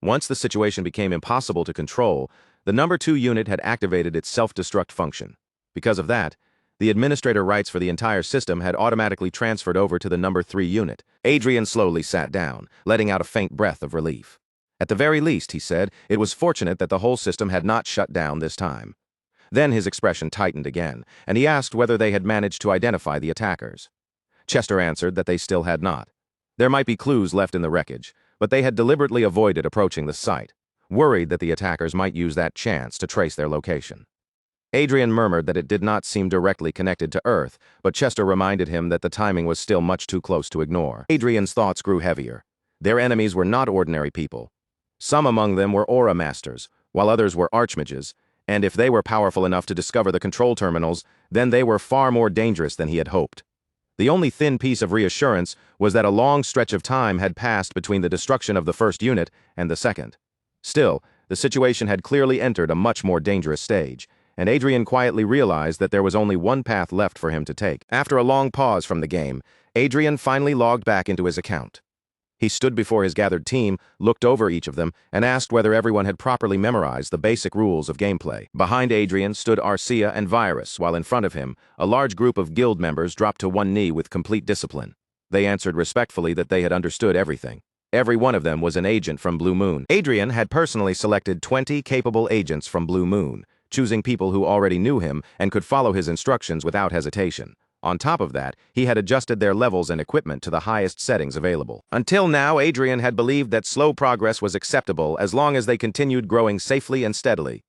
Once the situation became impossible to control, the number 2 unit had activated its self-destruct function. Because of that, the administrator rights for the entire system had automatically transferred over to the number 3 unit. Adrien slowly sat down, letting out a faint breath of relief. At the very least, he said, it was fortunate that the whole system had not shut down this time. Then his expression tightened again, and he asked whether they had managed to identify the attackers. Chester answered that they still had not. There might be clues left in the wreckage, but they had deliberately avoided approaching the site, worried that the attackers might use that chance to trace their location. Adrien murmured that it did not seem directly connected to Earth, but Chester reminded him that the timing was still much too close to ignore. Adrien's thoughts grew heavier. Their enemies were not ordinary people. Some among them were aura masters, while others were archmages, and if they were powerful enough to discover the control terminals, then they were far more dangerous than he had hoped. The only thin piece of reassurance was that a long stretch of time had passed between the destruction of the first unit and the second. Still, the situation had clearly entered a much more dangerous stage, and Adrien quietly realized that there was only one path left for him to take. After a long pause from the game, Adrien finally logged back into his account. He stood before his gathered team, looked over each of them, and asked whether everyone had properly memorized the basic rules of gameplay. Behind Adrien stood Arcia and Virus, while in front of him, a large group of guild members dropped to one knee with complete discipline. They answered respectfully that they had understood everything. Every one of them was an agent from Blue Moon. Adrien had personally selected 20 capable agents from Blue Moon, choosing people who already knew him and could follow his instructions without hesitation. On top of that, he had adjusted their levels and equipment to the highest settings available. Until now, Adrien had believed that slow progress was acceptable as long as they continued growing safely and steadily.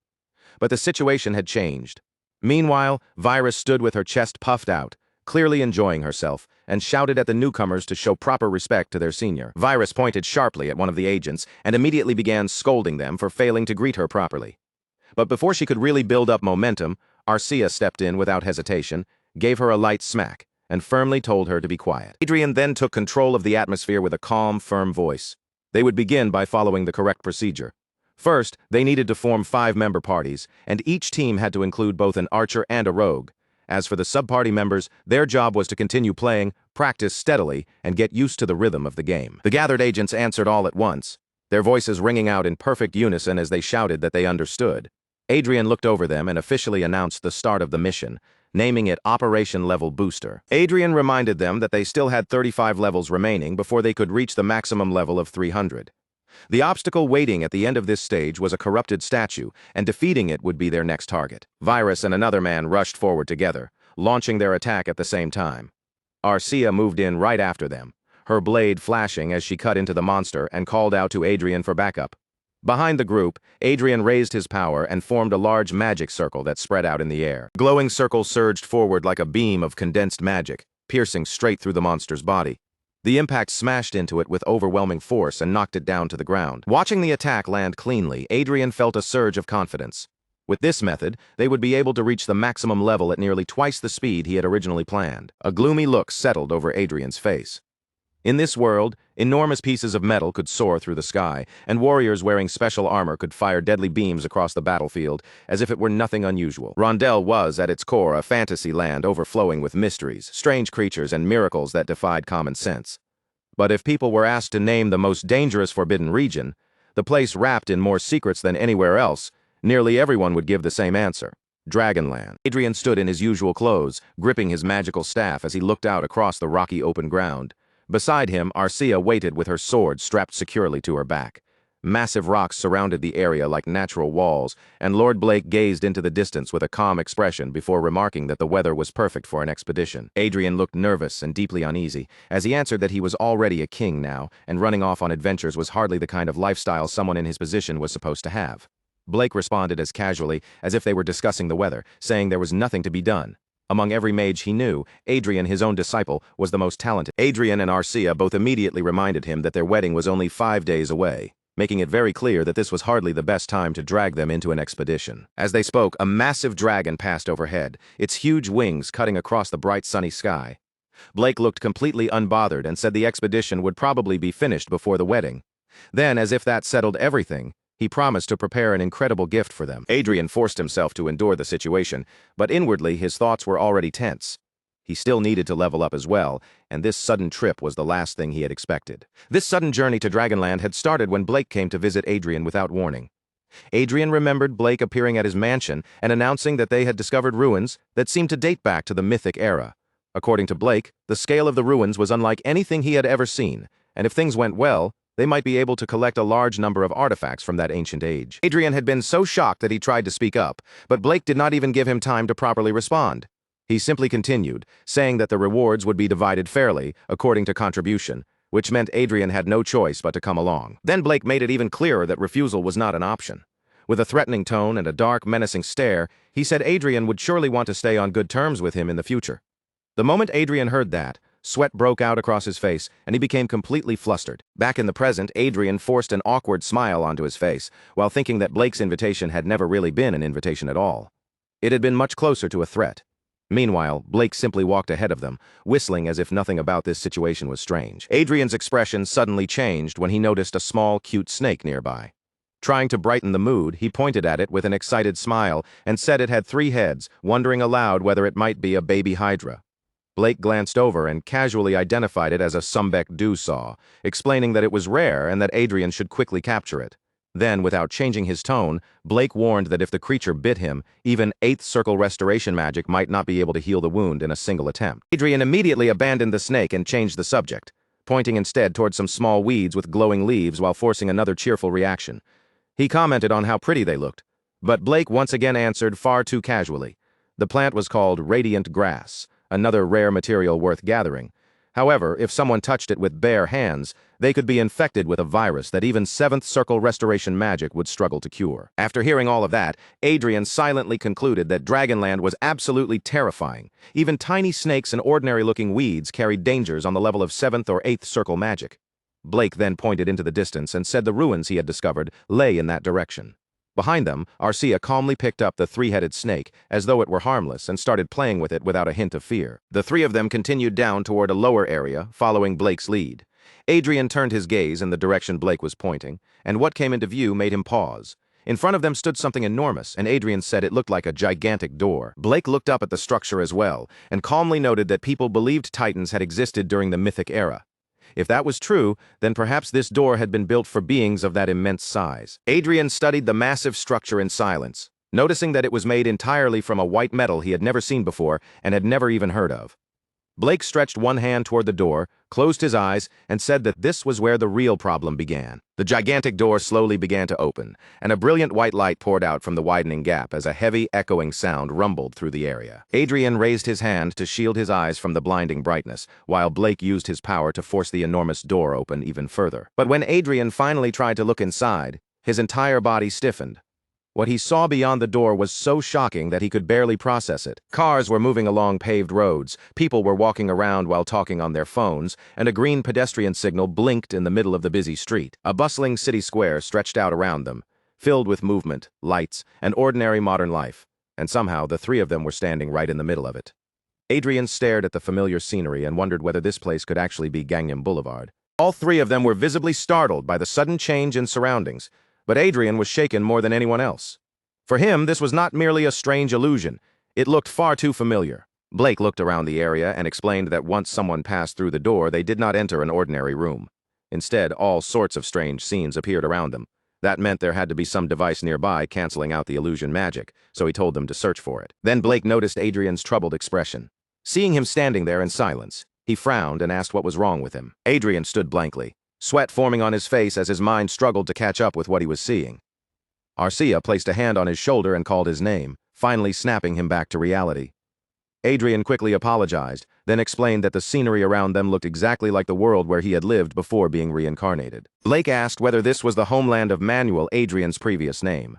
But the situation had changed. Meanwhile, Virus stood with her chest puffed out, clearly enjoying herself, and shouted at the newcomers to show proper respect to their senior. Virus pointed sharply at one of the agents and immediately began scolding them for failing to greet her properly. But before she could really build up momentum, Arcia stepped in without hesitation, gave her a light smack, and firmly told her to be quiet. Adrien then took control of the atmosphere with a calm, firm voice. They would begin by following the correct procedure. First, they needed to form 5-member parties, and each team had to include both an archer and a rogue. As for the sub-party members, their job was to continue playing, practice steadily, and get used to the rhythm of the game. The gathered agents answered all at once, their voices ringing out in perfect unison as they shouted that they understood. Adrien looked over them and officially announced the start of the mission, naming it Operation Level Booster. Adrien reminded them that they still had 35 levels remaining before they could reach the maximum level of 300. The obstacle waiting at the end of this stage was a corrupted statue, and defeating it would be their next target. Virus and another man rushed forward together, launching their attack at the same time. Arcia moved in right after them, her blade flashing as she cut into the monster and called out to Adrien for backup. Behind the group, Adrien raised his power and formed a large magic circle that spread out in the air. The glowing circle surged forward like a beam of condensed magic, piercing straight through the monster's body. The impact smashed into it with overwhelming force and knocked it down to the ground. Watching the attack land cleanly, Adrien felt a surge of confidence. With this method, they would be able to reach the maximum level at nearly twice the speed he had originally planned. A gloomy look settled over Adrien's face. In this world, enormous pieces of metal could soar through the sky, and warriors wearing special armor could fire deadly beams across the battlefield as if it were nothing unusual. Rondell was, at its core, a fantasy land overflowing with mysteries, strange creatures, and miracles that defied common sense. But if people were asked to name the most dangerous forbidden region, the place wrapped in more secrets than anywhere else, nearly everyone would give the same answer: Dragonland. Adrien stood in his usual clothes, gripping his magical staff as he looked out across the rocky open ground. Beside him, Arcia waited with her sword strapped securely to her back. Massive rocks surrounded the area like natural walls, and Lord Blake gazed into the distance with a calm expression before remarking that the weather was perfect for an expedition. Adrien looked nervous and deeply uneasy, as he answered that he was already a king now, and running off on adventures was hardly the kind of lifestyle someone in his position was supposed to have. Blake responded as casually as if they were discussing the weather, saying there was nothing to be done. Among every mage he knew, Adrien, his own disciple, was the most talented. Adrien and Arcia both immediately reminded him that their wedding was only 5 days away, making it very clear that this was hardly the best time to drag them into an expedition. As they spoke, a massive dragon passed overhead, its huge wings cutting across the bright sunny sky. Blake looked completely unbothered and said the expedition would probably be finished before the wedding. Then, as if that settled everything, He promised to prepare an incredible gift for them. Adrien forced himself to endure the situation, but inwardly his thoughts were already tense. He still needed to level up as well, and this sudden trip was the last thing he had expected. This sudden journey to Dragonland had started when Blake came to visit Adrien without warning. Adrien remembered Blake appearing at his mansion and announcing that they had discovered ruins that seemed to date back to the mythic era. According to Blake, the scale of the ruins was unlike anything he had ever seen, and if things went well, they might be able to collect a large number of artifacts from that ancient age. Adrien had been so shocked that he tried to speak up, but Blake did not even give him time to properly respond. He simply continued, saying that the rewards would be divided fairly, according to contribution, which meant Adrien had no choice but to come along. Then Blake made it even clearer that refusal was not an option. With a threatening tone and a dark, menacing stare, he said Adrien would surely want to stay on good terms with him in the future. The moment Adrien heard that, sweat broke out across his face, and he became completely flustered. Back in the present, Adrien forced an awkward smile onto his face, while thinking that Blake's invitation had never really been an invitation at all. It had been much closer to a threat. Meanwhile, Blake simply walked ahead of them, whistling as if nothing about this situation was strange. Adrien's expression suddenly changed when he noticed a small, cute snake nearby. Trying to brighten the mood, he pointed at it with an excited smile and said it had 3 heads, wondering aloud whether it might be a baby hydra. Blake glanced over and casually identified it as a Sumbek dewsaw, explaining that it was rare and that Adrien should quickly capture it. Then, without changing his tone, Blake warned that if the creature bit him, even 8th circle restoration magic might not be able to heal the wound in a single attempt. Adrien immediately abandoned the snake and changed the subject, pointing instead towards some small weeds with glowing leaves while forcing another cheerful reaction. He commented on how pretty they looked, but Blake once again answered far too casually. The plant was called radiant grass, another rare material worth gathering. However, if someone touched it with bare hands, they could be infected with a virus that even 7th circle restoration magic would struggle to cure. After hearing all of that, Adrien silently concluded that Dragonland was absolutely terrifying. Even tiny snakes and ordinary-looking weeds carried dangers on the level of 7th or 8th circle magic. Blake then pointed into the distance and said the ruins he had discovered lay in that direction. Behind them, Arcia calmly picked up the 3-headed snake, as though it were harmless, and started playing with it without a hint of fear. The 3 of them continued down toward a lower area, following Blake's lead. Adrien turned his gaze in the direction Blake was pointing, and what came into view made him pause. In front of them stood something enormous, and Adrien said it looked like a gigantic door. Blake looked up at the structure as well, and calmly noted that people believed Titans had existed during the mythic era. If that was true, then perhaps this door had been built for beings of that immense size. Adrien studied the massive structure in silence, noticing that it was made entirely from a white metal he had never seen before and had never even heard of. Blake stretched one hand toward the door, closed his eyes, and said that this was where the real problem began. The gigantic door slowly began to open, and a brilliant white light poured out from the widening gap as a heavy, echoing sound rumbled through the area. Adrien raised his hand to shield his eyes from the blinding brightness, while Blake used his power to force the enormous door open even further. But when Adrien finally tried to look inside, his entire body stiffened. What he saw beyond the door was so shocking that he could barely process it. Cars were moving along paved roads, people were walking around while talking on their phones, and a green pedestrian signal blinked in the middle of the busy street. A bustling city square stretched out around them, filled with movement, lights, and ordinary modern life, and somehow the 3 of them were standing right in the middle of it. Adrien stared at the familiar scenery and wondered whether this place could actually be Gangnam Boulevard. All 3 of them were visibly startled by the sudden change in surroundings, but Adrien was shaken more than anyone else. For him, this was not merely a strange illusion. It looked far too familiar. Blake looked around the area and explained that once someone passed through the door, they did not enter an ordinary room. Instead, all sorts of strange scenes appeared around them. That meant there had to be some device nearby canceling out the illusion magic, so he told them to search for it. Then Blake noticed Adrien's troubled expression. Seeing him standing there in silence, he frowned and asked what was wrong with him. Adrien stood blankly, sweat forming on his face as his mind struggled to catch up with what he was seeing. Arcia placed a hand on his shoulder and called his name, finally snapping him back to reality. Adrien quickly apologized, then explained that the scenery around them looked exactly like the world where he had lived before being reincarnated. Blake asked whether this was the homeland of Manhwa, Adrien's previous name.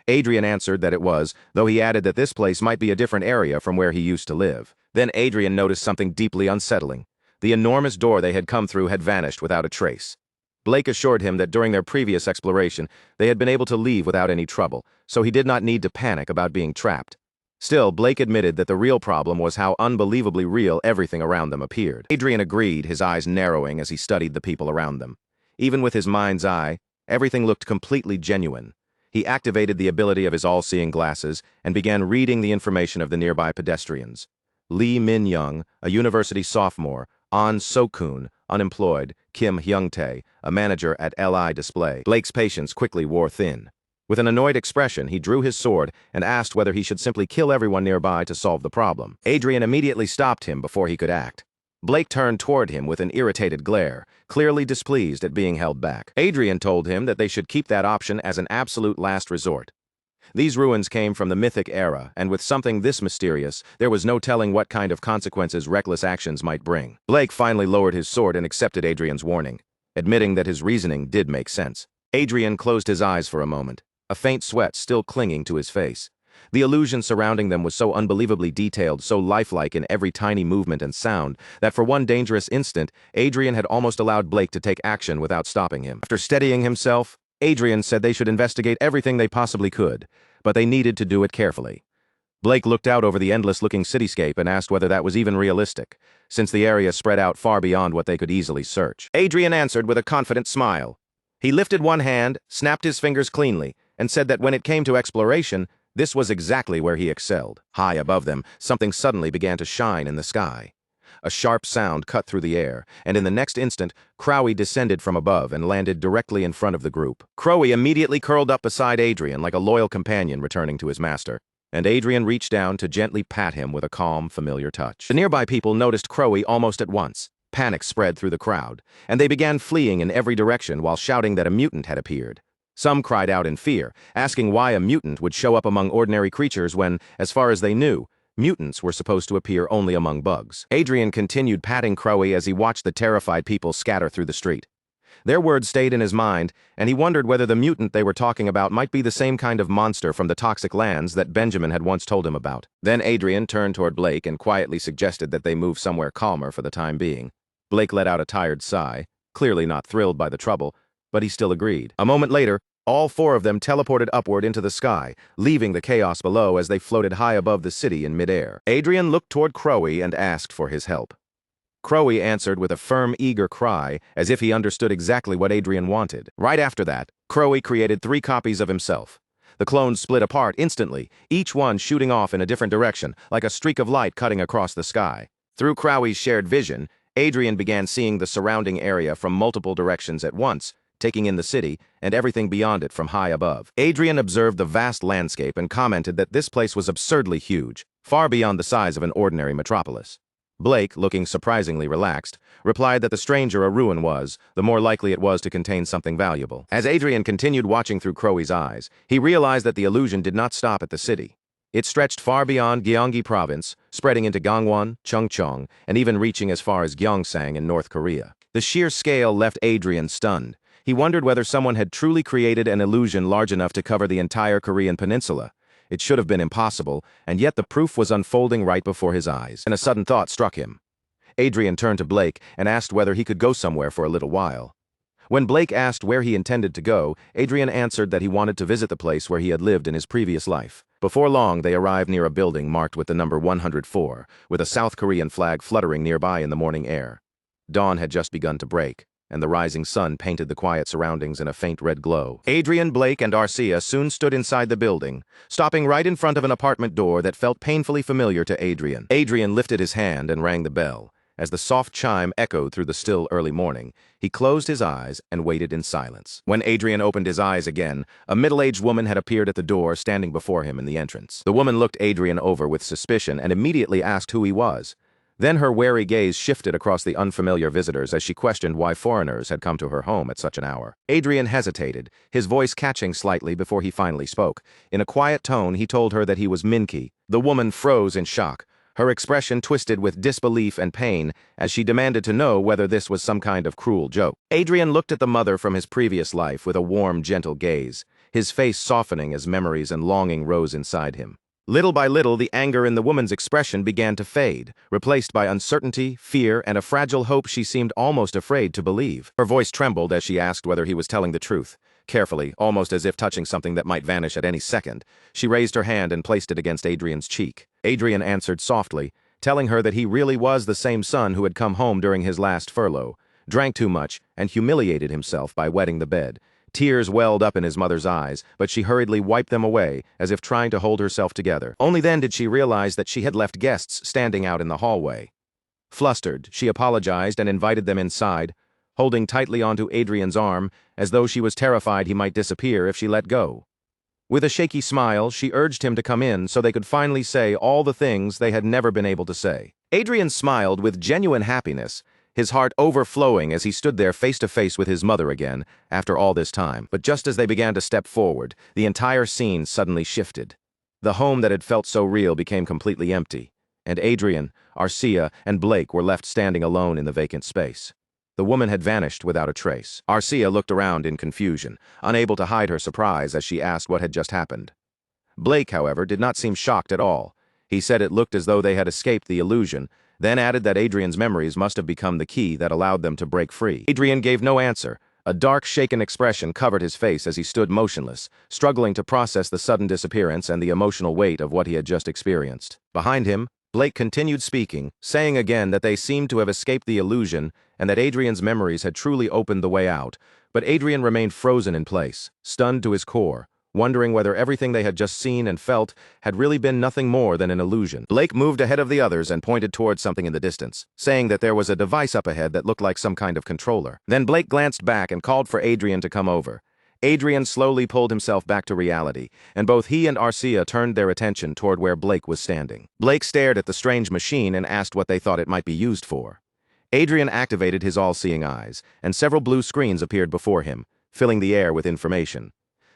Adrien answered that it was, though he added that this place might be a different area from where he used to live. Then Adrien noticed something deeply unsettling. The enormous door they had come through had vanished without a trace. Blake assured him that during their previous exploration, they had been able to leave without any trouble, so he did not need to panic about being trapped. Still, Blake admitted that the real problem was how unbelievably real everything around them appeared. Adrien agreed, his eyes narrowing as he studied the people around them. Even with his mind's eye, Everything looked completely genuine. He activated the ability of his all-seeing glasses and began reading the information of the nearby pedestrians. Lee Min-young, a university sophomore, An So-kun, unemployed, Kim Hyung-tae, a manager at LI Display. Blake's patience quickly wore thin. With an annoyed expression, he drew his sword and asked whether he should simply kill everyone nearby to solve the problem. Adrien immediately stopped him before he could act. Blake turned toward him with an irritated glare, clearly displeased at being held back. Adrien told him that they should keep that option as an absolute last resort. These ruins came from the mythic era, and with something this mysterious, there was no telling what kind of consequences reckless actions might bring. Blake finally lowered his sword and accepted Adrien's warning, admitting that his reasoning did make sense. Adrien closed his eyes for a moment, a faint sweat still clinging to his face. The illusion surrounding them was so unbelievably detailed, so lifelike in every tiny movement and sound, that for one dangerous instant, Adrien had almost allowed Blake to take action without stopping him. After steadying himself, Adrien said they should investigate everything they possibly could, but they needed to do it carefully. Blake looked out over the endless-looking cityscape and asked whether that was even realistic, since the area spread out far beyond what they could easily search. Adrien answered with a confident smile. He lifted one hand, snapped his fingers cleanly, and said that when it came to exploration, this was exactly where he excelled. High above them, something suddenly began to shine in the sky. A sharp sound cut through the air, and in the next instant, Crowy descended from above and landed directly in front of the group. Crowy immediately curled up beside Adrien like a loyal companion returning to his master, and Adrien reached down to gently pat him with a calm, familiar touch. The nearby people noticed Crowy almost at once. Panic spread through the crowd, and they began fleeing in every direction while shouting that a mutant had appeared. Some cried out in fear, asking why a mutant would show up among ordinary creatures when, as far as they knew, mutants were supposed to appear only among bugs. Adrien continued patting Crowy as he watched the terrified people scatter through the street. Their words stayed in his mind, and he wondered whether the mutant they were talking about might be the same kind of monster from the toxic lands that Benjamin had once told him about. Then Adrien turned toward Blake and quietly suggested that they move somewhere calmer for the time being. Blake let out a tired sigh, clearly not thrilled by the trouble, but he still agreed. A moment later, all four of them teleported upward into the sky, leaving the chaos below as they floated high above the city in midair. Adrien looked toward Crowy and asked for his help. Crowy answered with a firm, eager cry, as if he understood exactly what Adrien wanted. Right after that, Crowy created 3 copies of himself. The clones split apart instantly, each one shooting off in a different direction, like a streak of light cutting across the sky. Through Crowy's shared vision, Adrien began seeing the surrounding area from multiple directions at once, taking in the city and everything beyond it from high above. Adrien observed the vast landscape and commented that this place was absurdly huge, far beyond the size of an ordinary metropolis. Blake, looking surprisingly relaxed, replied that the stranger a ruin was, the more likely it was to contain something valuable. As Adrien continued watching through Crowy's eyes, he realized that the illusion did not stop at the city. It stretched far beyond Gyeonggi Province, spreading into Gangwon, Chungcheong, and even reaching as far as Gyeongsang in North Korea. The sheer scale left Adrien stunned. He wondered whether someone had truly created an illusion large enough to cover the entire Korean peninsula. It should have been impossible, and yet the proof was unfolding right before his eyes. And a sudden thought struck him. Adrien turned to Blake and asked whether he could go somewhere for a little while. When Blake asked where he intended to go, Adrien answered that he wanted to visit the place where he had lived in his previous life. Before long, they arrived near a building marked with the number 104, with a South Korean flag fluttering nearby in the morning air. Dawn had just begun to break, and the rising sun painted the quiet surroundings in a faint red glow. Adrien, Blake, and Arcia soon stood inside the building, stopping right in front of an apartment door that felt painfully familiar to Adrien. Adrien lifted his hand and rang the bell. As the soft chime echoed through the still early morning, he closed his eyes and waited in silence. When Adrien opened his eyes again, a middle-aged woman had appeared at the door, standing before him in the entrance. The woman looked Adrien over with suspicion and immediately asked who he was. Then her wary gaze shifted across the unfamiliar visitors as she questioned why foreigners had come to her home at such an hour. Adrien hesitated, his voice catching slightly before he finally spoke. In a quiet tone, he told her that he was Minki. The woman froze in shock, her expression twisted with disbelief and pain as she demanded to know whether this was some kind of cruel joke. Adrien looked at the mother from his previous life with a warm, gentle gaze, his face softening as memories and longing rose inside him. Little by little, the anger in the woman's expression began to fade, replaced by uncertainty, fear, and a fragile hope she seemed almost afraid to believe. Her voice trembled as she asked whether he was telling the truth. Carefully, almost as if touching something that might vanish at any second, she raised her hand and placed it against Adrien's cheek. Adrien answered softly, telling her that he really was the same son who had come home during his last furlough, drank too much, and humiliated himself by wetting the bed, Tears welled up in his mother's eyes, but she hurriedly wiped them away, as if trying to hold herself together. Only then did she realize that she had left guests standing out in the hallway. Flustered, she apologized and invited them inside, holding tightly onto Adrien's arm, as though she was terrified he might disappear if she let go. With a shaky smile, she urged him to come in so they could finally say all the things they had never been able to say. Adrien smiled with genuine happiness, his heart overflowing as he stood there face to face with his mother again, after all this time. But just as they began to step forward, the entire scene suddenly shifted. The home that had felt so real became completely empty, and Adrien, Arcia, and Blake were left standing alone in the vacant space. The woman had vanished without a trace. Arcia looked around in confusion, unable to hide her surprise as she asked what had just happened. Blake, however, did not seem shocked at all. He said it looked as though they had escaped the illusion, then added that Adrien's memories must have become the key that allowed them to break free. Adrien gave no answer. A dark, shaken expression covered his face as he stood motionless, struggling to process the sudden disappearance and the emotional weight of what he had just experienced. Behind him, Blake continued speaking, saying again that they seemed to have escaped the illusion and that Adrien's memories had truly opened the way out, but Adrien remained frozen in place, stunned to his core, wondering whether everything they had just seen and felt had really been nothing more than an illusion. Blake moved ahead of the others and pointed towards something in the distance, saying that there was a device up ahead that looked like some kind of controller. Then Blake glanced back and called for Adrien to come over. Adrien slowly pulled himself back to reality, and both he and Arcia turned their attention toward where Blake was standing. Blake stared at the strange machine and asked what they thought it might be used for. Adrien activated his all-seeing eyes, and several blue screens appeared before him, filling the air with information.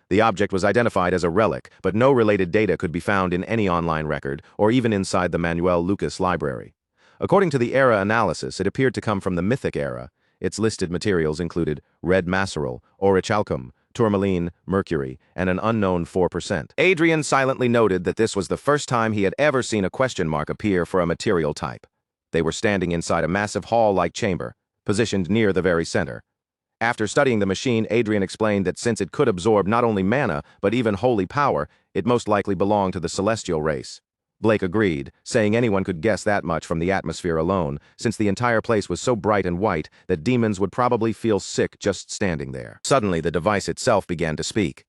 The object was identified as a relic, but no related data could be found in any online record, or even inside the Manuel Lucas library. According to the era analysis, it appeared to come from the Mythic era. Its listed materials included red maceral, orichalcum, tourmaline, mercury, and an unknown 4%. Adrien silently noted that this was the first time he had ever seen a question mark appear for a material type. They were standing inside a massive hall-like chamber, positioned near the very center. After studying the machine, Adrien explained that since it could absorb not only mana, but even holy power, it most likely belonged to the celestial race. Blake agreed, saying anyone could guess that much from the atmosphere alone, since the entire place was so bright and white that demons would probably feel sick just standing there. Suddenly, the device itself began to speak.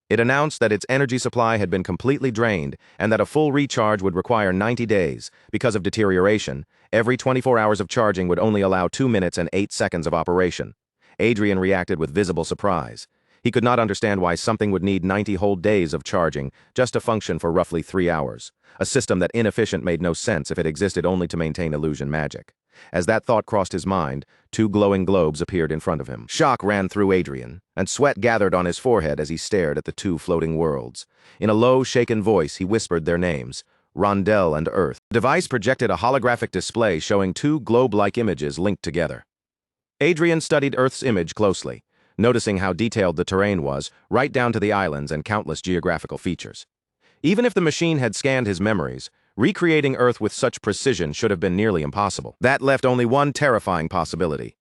It announced that its energy supply had been completely drained and that a full recharge would require 90 days. Because of deterioration, every 24 hours of charging would only allow 2 minutes and 8 seconds of operation. Adrien reacted with visible surprise. He could not understand why something would need 90 whole days of charging just to function for roughly 3 hours, a system that inefficient made no sense if it existed only to maintain illusion magic. As that thought crossed his mind, 2 glowing globes appeared in front of him. Shock ran through Adrien, and sweat gathered on his forehead as he stared at the 2 floating worlds. In a low, shaken voice, he whispered their names, Rondell and Earth. The device projected a holographic display showing 2 globe-like images linked together. Adrien studied Earth's image closely, noticing how detailed the terrain was, right down to the islands and countless geographical features. Even if the machine had scanned his memories, recreating Earth with such precision should have been nearly impossible. That left only one terrifying possibility.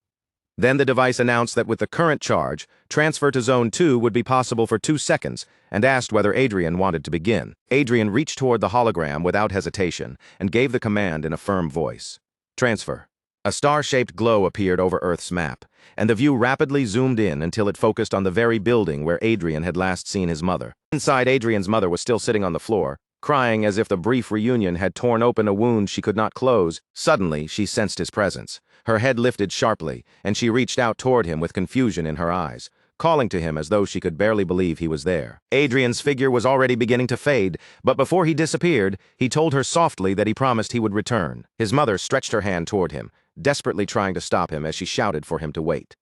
Then the device announced that with the current charge, transfer to Zone 2 would be possible for 2 seconds, and asked whether Adrien wanted to begin. Adrien reached toward the hologram without hesitation and gave the command in a firm voice. Transfer. A star-shaped glow appeared over Earth's map, and the view rapidly zoomed in until it focused on the very building where Adrien had last seen his mother. Inside, Adrien's mother was still sitting on the floor, crying as if the brief reunion had torn open a wound she could not close. Suddenly, she sensed his presence. Her head lifted sharply, and she reached out toward him with confusion in her eyes, calling to him as though she could barely believe he was there. Adrien's figure was already beginning to fade, but before he disappeared, he told her softly that he promised he would return. His mother stretched her hand toward him, desperately trying to stop him as she shouted for him to wait.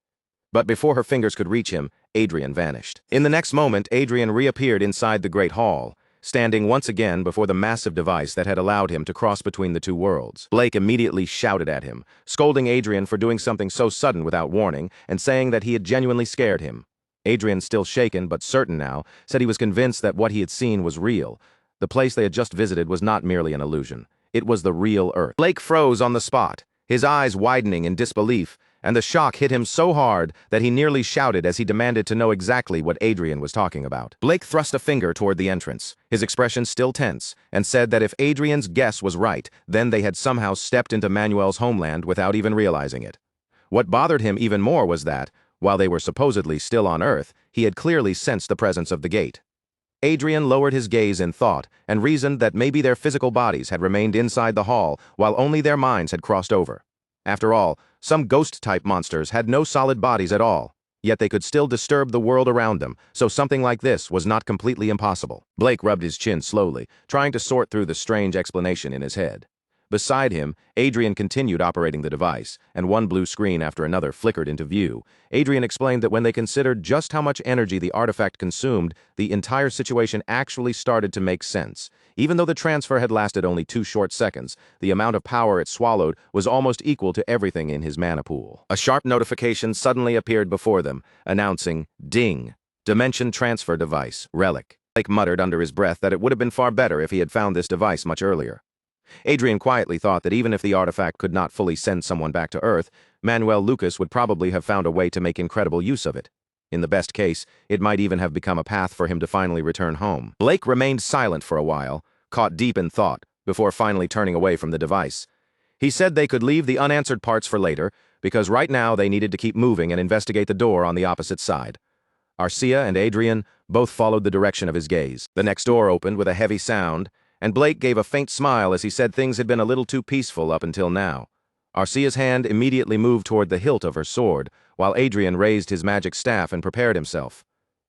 But before her fingers could reach him, Adrien vanished. In the next moment, Adrien reappeared inside the Great Hall, standing once again before the massive device that had allowed him to cross between the 2 worlds. Blake immediately shouted at him, scolding Adrien for doing something so sudden without warning, and saying that he had genuinely scared him. Adrien, still shaken but certain now, said he was convinced that what he had seen was real. The place they had just visited was not merely an illusion. It was the real Earth. Blake froze on the spot, his eyes widening in disbelief, and the shock hit him so hard that he nearly shouted as he demanded to know exactly what Adrien was talking about. Blake thrust a finger toward the entrance, his expression still tense, and said that if Adrien's guess was right, then they had somehow stepped into Manuel's homeland without even realizing it. What bothered him even more was that, While they were supposedly still on Earth, he had clearly sensed the presence of the gate. Adrien lowered his gaze in thought and reasoned that maybe their physical bodies had remained inside the hall while only their minds had crossed over. After all, some ghost-type monsters had no solid bodies at all, yet they could still disturb the world around them, so something like this was not completely impossible. Blake rubbed his chin slowly, trying to sort through the strange explanation in his head. Beside him, Adrien continued operating the device, and one blue screen after another flickered into view. Adrien explained that when they considered just how much energy the artifact consumed, the entire situation actually started to make sense. Even though the transfer had lasted only 2 short seconds, the amount of power it swallowed was almost equal to everything in his mana pool. A sharp notification suddenly appeared before them, announcing, "Ding! Dimension Transfer Device, Relic." Blake muttered under his breath that it would have been far better if he had found this device much earlier. Adrien quietly thought that even if the artifact could not fully send someone back to Earth, Manuel Lucas would probably have found a way to make incredible use of it. In the best case, it might even have become a path for him to finally return home. Blake remained silent for a while, caught deep in thought, before finally turning away from the device. He said they could leave the unanswered parts for later, because right now they needed to keep moving and investigate the door on the opposite side. Arcia and Adrien both followed the direction of his gaze. The next door opened with a heavy sound, and Blake gave a faint smile as he said things had been a little too peaceful up until now. Arcia's hand immediately moved toward the hilt of her sword, while Adrien raised his magic staff and prepared himself.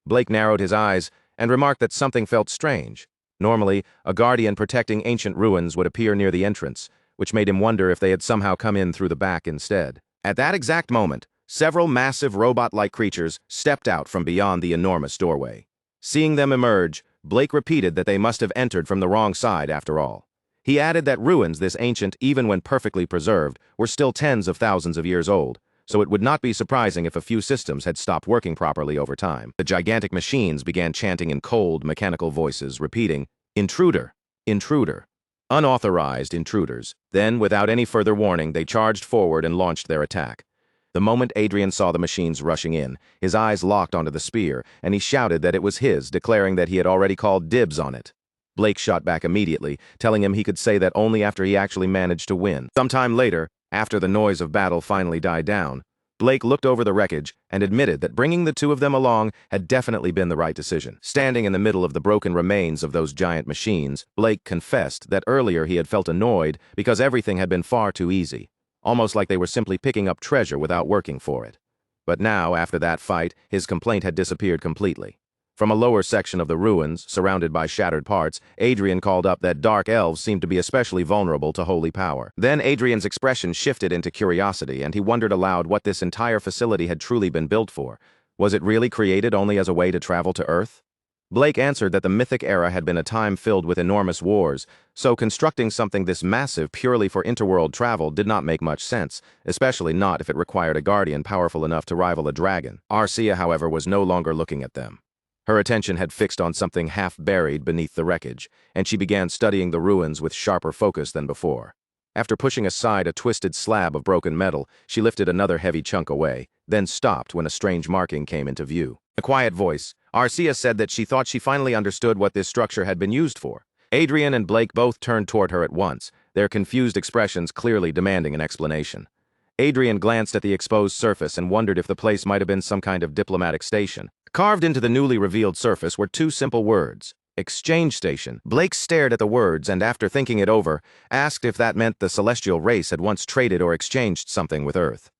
Blake narrowed his eyes and remarked that something felt strange. Normally, a guardian protecting ancient ruins would appear near the entrance, which made him wonder if they had somehow come in through the back instead. At that exact moment, several massive robot-like creatures stepped out from beyond the enormous doorway. Seeing them emerge, Blake repeated that they must have entered from the wrong side after all. He added that ruins this ancient, even when perfectly preserved, were still tens of thousands of years old, so it would not be surprising if a few systems had stopped working properly over time. The gigantic machines began chanting in cold, mechanical voices, repeating, "Intruder! Intruder! Unauthorized intruders." Then, without any further warning, they charged forward and launched their attack. The moment Adrien saw the machines rushing in, his eyes locked onto the spear, and he shouted that it was his, declaring that he had already called dibs on it. Blake shot back immediately, telling him he could say that only after he actually managed to win. Sometime later, after the noise of battle finally died down, Blake looked over the wreckage and admitted that bringing the two of them along had definitely been the right decision. Standing in the middle of the broken remains of those giant machines, Blake confessed that earlier he had felt annoyed because everything had been far too easy, almost like they were simply picking up treasure without working for it. But now, after that fight, his complaint had disappeared completely. From a lower section of the ruins, surrounded by shattered parts, Adrien called up that dark elves seemed to be especially vulnerable to holy power. Then Adrien's expression shifted into curiosity, and he wondered aloud what this entire facility had truly been built for. Was it really created only as a way to travel to Earth? Blake answered that the mythic era had been a time filled with enormous wars, so constructing something this massive purely for interworld travel did not make much sense, especially not if it required a guardian powerful enough to rival a dragon. Arcia, however, was no longer looking at them. Her attention had fixed on something half-buried beneath the wreckage, and she began studying the ruins with sharper focus than before. After pushing aside a twisted slab of broken metal, she lifted another heavy chunk away, then stopped when a strange marking came into view. In a quiet voice, Arcia said that she thought she finally understood what this structure had been used for. Adrien and Blake both turned toward her at once, their confused expressions clearly demanding an explanation. Adrien glanced at the exposed surface and wondered if the place might have been some kind of diplomatic station. Carved into the newly revealed surface were 2 simple words: exchange station. Blake stared at the words and, after thinking it over, asked if that meant the celestial race had once traded or exchanged something with Earth.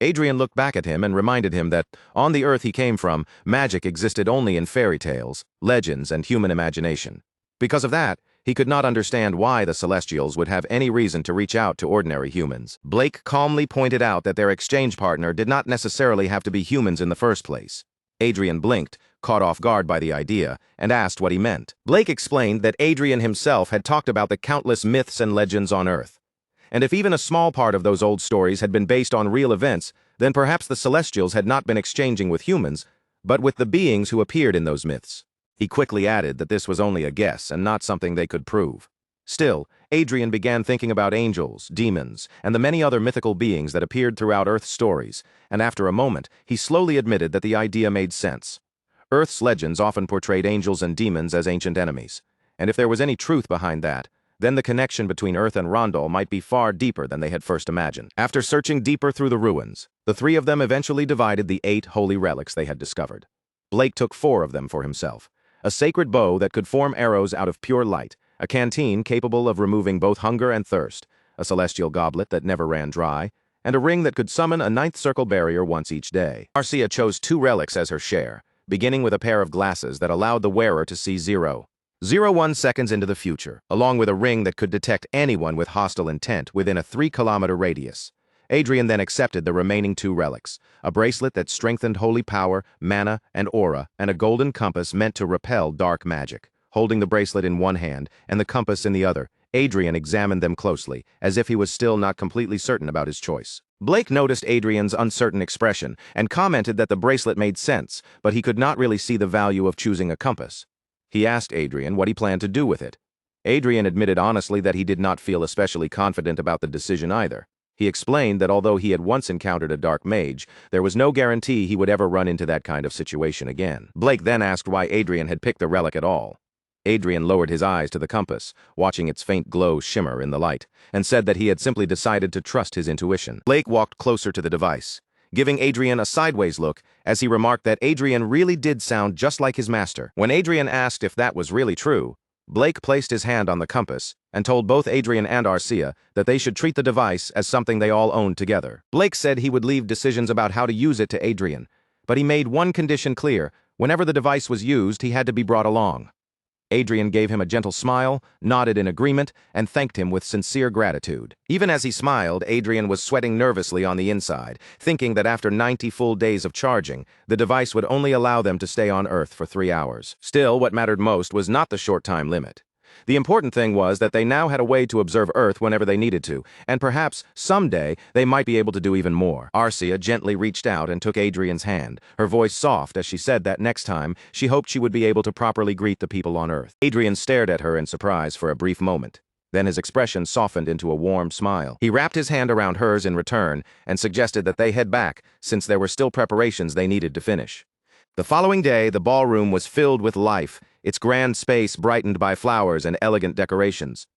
Adrien looked back at him and reminded him that, on the Earth he came from, magic existed only in fairy tales, legends, and human imagination. Because of that, he could not understand why the Celestials would have any reason to reach out to ordinary humans. Blake calmly pointed out that their exchange partner did not necessarily have to be humans in the first place. Adrien blinked, caught off guard by the idea, and asked what he meant. Blake explained that Adrien himself had talked about the countless myths and legends on Earth. And if even a small part of those old stories had been based on real events, then perhaps the Celestials had not been exchanging with humans, but with the beings who appeared in those myths. He quickly added that this was only a guess and not something they could prove. Still, Adrien began thinking about angels, demons, and the many other mythical beings that appeared throughout Earth's stories, and after a moment, he slowly admitted that the idea made sense. Earth's legends often portrayed angels and demons as ancient enemies, and if there was any truth behind that, then the connection between Earth and Rondell might be far deeper than they had first imagined. After searching deeper through the ruins, the three of them eventually divided the 8 holy relics they had discovered. Blake took 4 of them for himself: a sacred bow that could form arrows out of pure light, a canteen capable of removing both hunger and thirst, a celestial goblet that never ran dry, and a ring that could summon a 9th circle barrier once each day. Arcia chose 2 relics as her share, beginning with a pair of glasses that allowed the wearer to see 0.01 seconds into the future, along with a ring that could detect anyone with hostile intent within a 3-kilometer radius. Adrien then accepted the remaining 2 relics, a bracelet that strengthened holy power, mana, and aura, and a golden compass meant to repel dark magic. Holding the bracelet in one hand and the compass in the other, Adrien examined them closely, as if he was still not completely certain about his choice. Blake noticed Adrien's uncertain expression and commented that the bracelet made sense, but he could not really see the value of choosing a compass. He asked Adrien what he planned to do with it. Adrien admitted honestly that he did not feel especially confident about the decision either. He explained that although he had once encountered a dark mage, there was no guarantee he would ever run into that kind of situation again. Blake then asked why Adrien had picked the relic at all. Adrien lowered his eyes to the compass, watching its faint glow shimmer in the light, and said that he had simply decided to trust his intuition. Blake walked closer to the device, giving Adrien a sideways look as he remarked that Adrien really did sound just like his master. When Adrien asked if that was really true, Blake placed his hand on the compass and told both Adrien and Arcia that they should treat the device as something they all owned together. Blake said he would leave decisions about how to use it to Adrien, but he made one condition clear: whenever the device was used, he had to be brought along. Adrien gave him a gentle smile, nodded in agreement, and thanked him with sincere gratitude. Even as he smiled, Adrien was sweating nervously on the inside, thinking that after 90 full days of charging, the device would only allow them to stay on Earth for 3 hours. Still, what mattered most was not the short time limit. The important thing was that they now had a way to observe Earth whenever they needed to, and perhaps, someday, they might be able to do even more. Arcia gently reached out and took Adrien's hand, her voice soft as she said that next time, she hoped she would be able to properly greet the people on Earth. Adrien stared at her in surprise for a brief moment. Then his expression softened into a warm smile. He wrapped his hand around hers in return and suggested that they head back, since there were still preparations they needed to finish. The following day, the ballroom was filled with life, its grand space brightened by flowers and elegant decorations.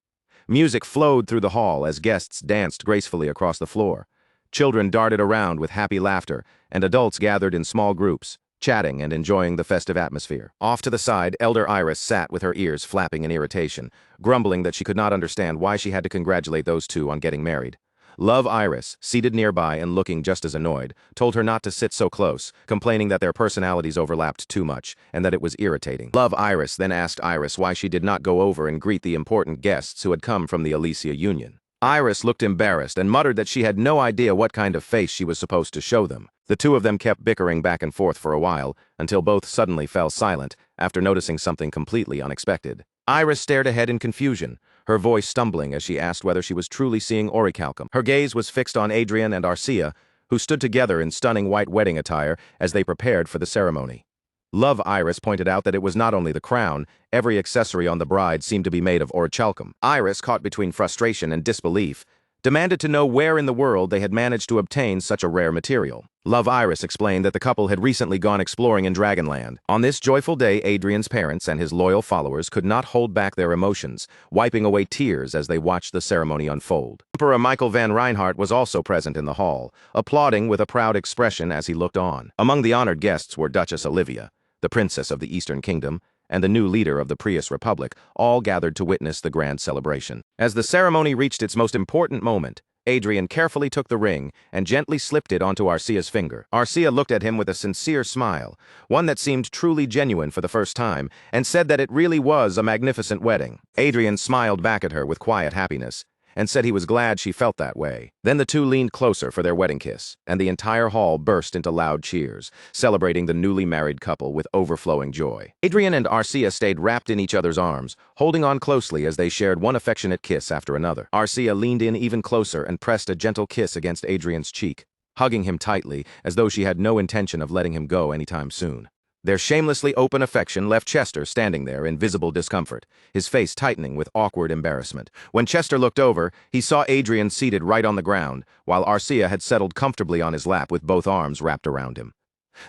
Music flowed through the hall as guests danced gracefully across the floor. Children darted around with happy laughter, and adults gathered in small groups, chatting and enjoying the festive atmosphere. Off to the side, Elder Iris sat with her ears flapping in irritation, grumbling that she could not understand why she had to congratulate those two on getting married. Love Iris, seated nearby and looking just as annoyed, told her not to sit so close, complaining that their personalities overlapped too much and that it was irritating. Love Iris then asked Iris why she did not go over and greet the important guests who had come from the Alicia Union. Iris looked embarrassed and muttered that she had no idea what kind of face she was supposed to show them. The two of them kept bickering back and forth for a while, until both suddenly fell silent after noticing something completely unexpected. Iris stared ahead in confusion, her voice stumbling as she asked whether she was truly seeing orichalcum. Her gaze was fixed on Adrien and Arcia, who stood together in stunning white wedding attire as they prepared for the ceremony. Love Iris pointed out that it was not only the crown, every accessory on the bride seemed to be made of orichalcum. Iris, caught between frustration and disbelief, demanded to know where in the world they had managed to obtain such a rare material. Love Iris explained that the couple had recently gone exploring in Dragonland. On this joyful day, Adrien's parents and his loyal followers could not hold back their emotions, wiping away tears as they watched the ceremony unfold. Emperor Michael van Reinhardt was also present in the hall, applauding with a proud expression as he looked on. Among the honored guests were Duchess Olivia, the princess of the Eastern Kingdom, and the new leader of the Prius Republic, all gathered to witness the grand celebration. As the ceremony reached its most important moment, Adrien carefully took the ring and gently slipped it onto Arcia's finger. Arcia looked at him with a sincere smile, one that seemed truly genuine for the first time, and said that it really was a magnificent wedding. Adrien smiled back at her with quiet happiness, and said he was glad she felt that way. Then the two leaned closer for their wedding kiss, and the entire hall burst into loud cheers, celebrating the newly married couple with overflowing joy. Adrien and Arcia stayed wrapped in each other's arms, holding on closely as they shared one affectionate kiss after another. Arcia leaned in even closer and pressed a gentle kiss against Adrien's cheek, hugging him tightly as though she had no intention of letting him go anytime soon. Their shamelessly open affection left Chester standing there in visible discomfort, his face tightening with awkward embarrassment. When Chester looked over, he saw Adrien seated right on the ground, while Arcia had settled comfortably on his lap with both arms wrapped around him.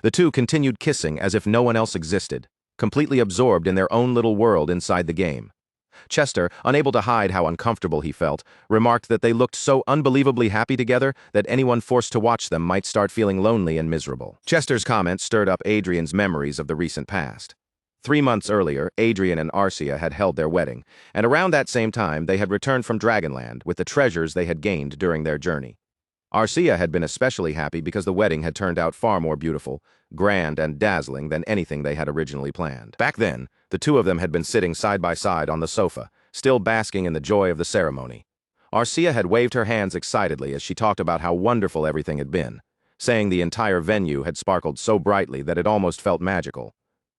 The two continued kissing as if no one else existed, completely absorbed in their own little world inside the game. Chester, unable to hide how uncomfortable he felt, remarked that they looked so unbelievably happy together that anyone forced to watch them might start feeling lonely and miserable. Chester's comment stirred up Adrien's memories of the recent past. 3 months earlier, Adrien and Arcia had held their wedding, and around that same time they had returned from Dragonland with the treasures they had gained during their journey. Arcia had been especially happy because the wedding had turned out far more beautiful, grand, and dazzling than anything they had originally planned. Back then, the two of them had been sitting side by side on the sofa, still basking in the joy of the ceremony. Arcia had waved her hands excitedly as she talked about how wonderful everything had been, saying the entire venue had sparkled so brightly that it almost felt magical.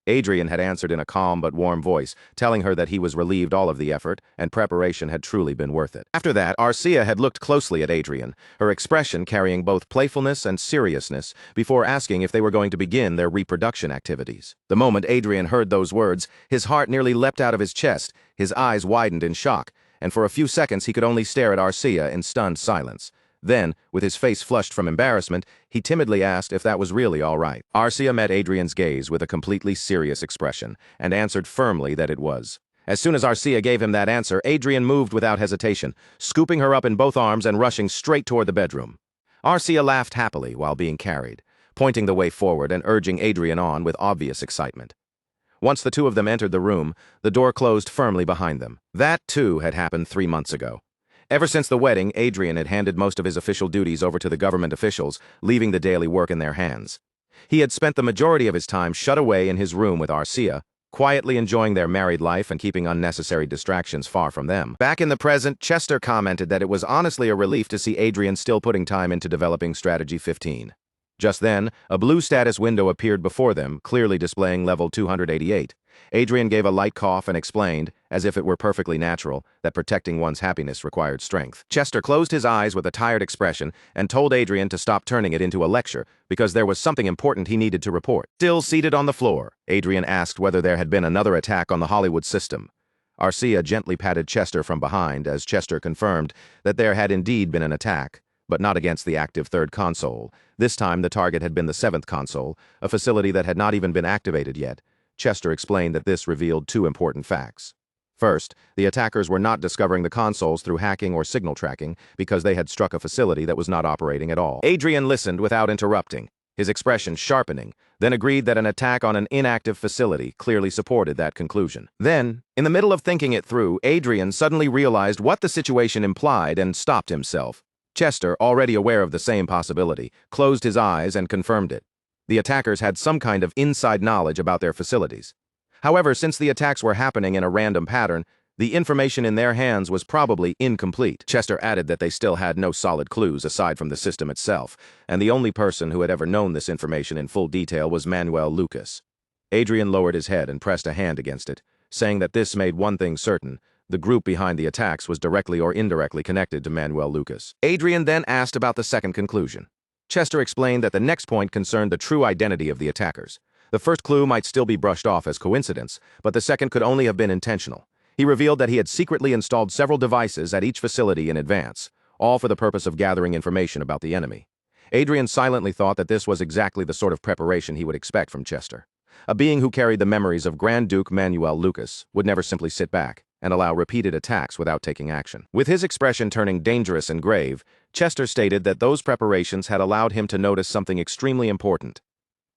Adrien had answered in a calm but warm voice, telling her that he was relieved all of the effort and preparation had truly been worth it. After that, Arcia had looked closely at Adrien, her expression carrying both playfulness and seriousness, before asking if they were going to begin their reproduction activities. The moment Adrien heard those words, his heart nearly leapt out of his chest, his eyes widened in shock, and for a few seconds he could only stare at Arcia in stunned silence. Then, with his face flushed from embarrassment, he timidly asked if that was really all right. Arcia met Adrien's gaze with a completely serious expression, and answered firmly that it was. As soon as Arcia gave him that answer, Adrien moved without hesitation, scooping her up in both arms and rushing straight toward the bedroom. Arcia laughed happily while being carried, pointing the way forward and urging Adrien on with obvious excitement. Once the two of them entered the room, the door closed firmly behind them. That, too, had happened 3 months ago. Ever since the wedding, Adrien had handed most of his official duties over to the government officials, leaving the daily work in their hands. He had spent the majority of his time shut away in his room with Arcia, quietly enjoying their married life and keeping unnecessary distractions far from them. Back in the present, Chester commented that it was honestly a relief to see Adrien still putting time into developing Strategy 15. Just then, a blue status window appeared before them, clearly displaying level 288. Adrien gave a light cough and explained, as if it were perfectly natural, that protecting one's happiness required strength. Chester closed his eyes with a tired expression and told Adrien to stop turning it into a lecture, because there was something important he needed to report. Still seated on the floor, Adrien asked whether there had been another attack on the Hollywood system. Arcia gently patted Chester from behind as Chester confirmed that there had indeed been an attack, but not against the active third console. This time the target had been the seventh console, a facility that had not even been activated yet. Chester explained that this revealed 2 important facts. First, the attackers were not discovering the consoles through hacking or signal tracking because they had struck a facility that was not operating at all. Adrien listened without interrupting, his expression sharpening, then agreed that an attack on an inactive facility clearly supported that conclusion. Then, in the middle of thinking it through, Adrien suddenly realized what the situation implied and stopped himself. Chester, already aware of the same possibility, closed his eyes and confirmed it. The attackers had some kind of inside knowledge about their facilities. However, since the attacks were happening in a random pattern, the information in their hands was probably incomplete. Chester added that they still had no solid clues aside from the system itself, and the only person who had ever known this information in full detail was Manuel Lucas. Adrien lowered his head and pressed a hand against it, saying that this made one thing certain: the group behind the attacks was directly or indirectly connected to Manuel Lucas. Adrien then asked about the second conclusion. Chester explained that the next point concerned the true identity of the attackers. The first clue might still be brushed off as coincidence, but the second could only have been intentional. He revealed that he had secretly installed several devices at each facility in advance, all for the purpose of gathering information about the enemy. Adrien silently thought that this was exactly the sort of preparation he would expect from Chester. A being who carried the memories of Grand Duke Manuel Lucas would never simply sit back and allow repeated attacks without taking action. With his expression turning dangerous and grave, Chester stated that those preparations had allowed him to notice something extremely important.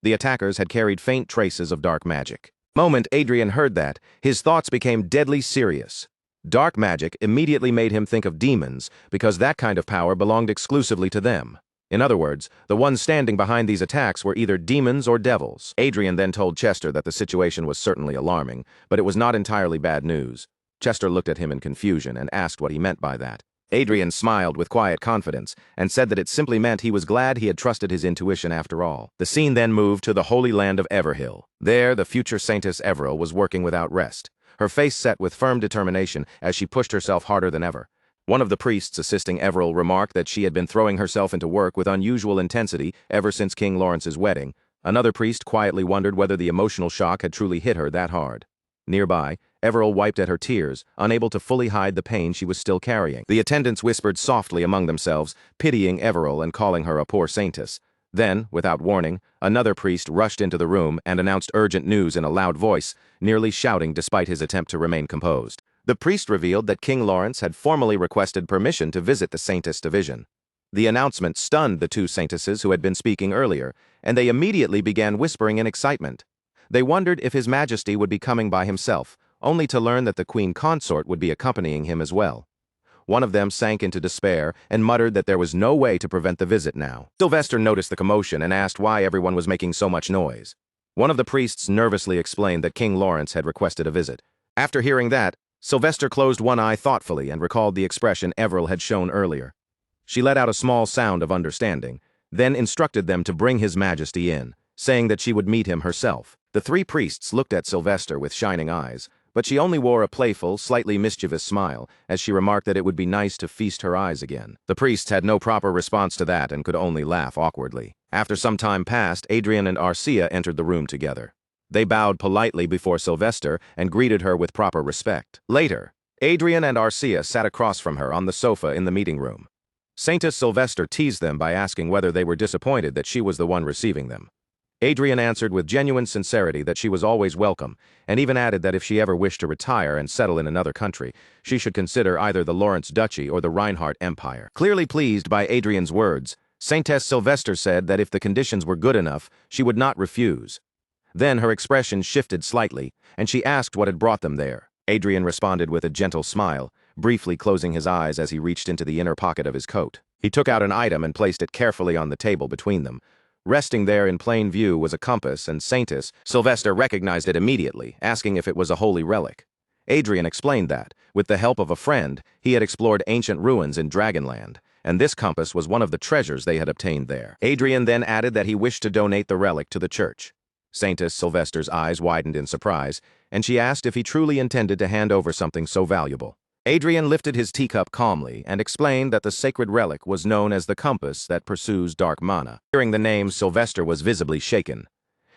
The attackers had carried faint traces of dark magic. The moment Adrien heard that, his thoughts became deadly serious. Dark magic immediately made him think of demons, because that kind of power belonged exclusively to them. In other words, the ones standing behind these attacks were either demons or devils. Adrien then told Chester that the situation was certainly alarming, but it was not entirely bad news. Chester looked at him in confusion and asked what he meant by that. Adrien smiled with quiet confidence and said that it simply meant he was glad he had trusted his intuition after all. The scene then moved to the holy land of Everhill. There, the future Saintess Everil was working without rest, her face set with firm determination as she pushed herself harder than ever. One of the priests assisting Everil remarked that she had been throwing herself into work with unusual intensity ever since King Lawrence's wedding. Another priest quietly wondered whether the emotional shock had truly hit her that hard. Nearby, Everil wiped at her tears, unable to fully hide the pain she was still carrying. The attendants whispered softly among themselves, pitying Everil and calling her a poor saintess. Then, without warning, another priest rushed into the room and announced urgent news in a loud voice, nearly shouting despite his attempt to remain composed. The priest revealed that King Lawrence had formally requested permission to visit the Saintess division. The announcement stunned the two saintesses who had been speaking earlier, and they immediately began whispering in excitement. They wondered if His Majesty would be coming by himself, only to learn that the Queen Consort would be accompanying him as well. One of them sank into despair and muttered that there was no way to prevent the visit now. Sylvester noticed the commotion and asked why everyone was making so much noise. One of the priests nervously explained that King Lawrence had requested a visit. After hearing that, Sylvester closed one eye thoughtfully and recalled the expression Everil had shown earlier. She let out a small sound of understanding, then instructed them to bring His Majesty in, saying that she would meet him herself. The three priests looked at Sylvester with shining eyes, but she only wore a playful, slightly mischievous smile as she remarked that it would be nice to feast her eyes again. The priests had no proper response to that and could only laugh awkwardly. After some time passed, Adrien and Arcia entered the room together. They bowed politely before Sylvester and greeted her with proper respect. Later, Adrien and Arcia sat across from her on the sofa in the meeting room. Saintess Sylvester teased them by asking whether they were disappointed that she was the one receiving them. Adrien answered with genuine sincerity that she was always welcome, and even added that if she ever wished to retire and settle in another country, she should consider either the Lawrence Duchy or the Reinhardt Empire. Clearly pleased by Adrien's words, Saintess Sylvester said that if the conditions were good enough, she would not refuse. Then her expression shifted slightly, and she asked what had brought them there. Adrien responded with a gentle smile, briefly closing his eyes as he reached into the inner pocket of his coat. He took out an item and placed it carefully on the table between them. Resting there in plain view was a compass, and Saintess Sylvester recognized it immediately, asking if it was a holy relic. Adrien explained that, with the help of a friend, he had explored ancient ruins in Dragonland, and this compass was one of the treasures they had obtained there. Adrien then added that he wished to donate the relic to the church. Saintess Sylvester's eyes widened in surprise, and she asked if he truly intended to hand over something so valuable. Adrien lifted his teacup calmly and explained that the sacred relic was known as the compass that pursues dark mana. Hearing the name, Sylvester was visibly shaken.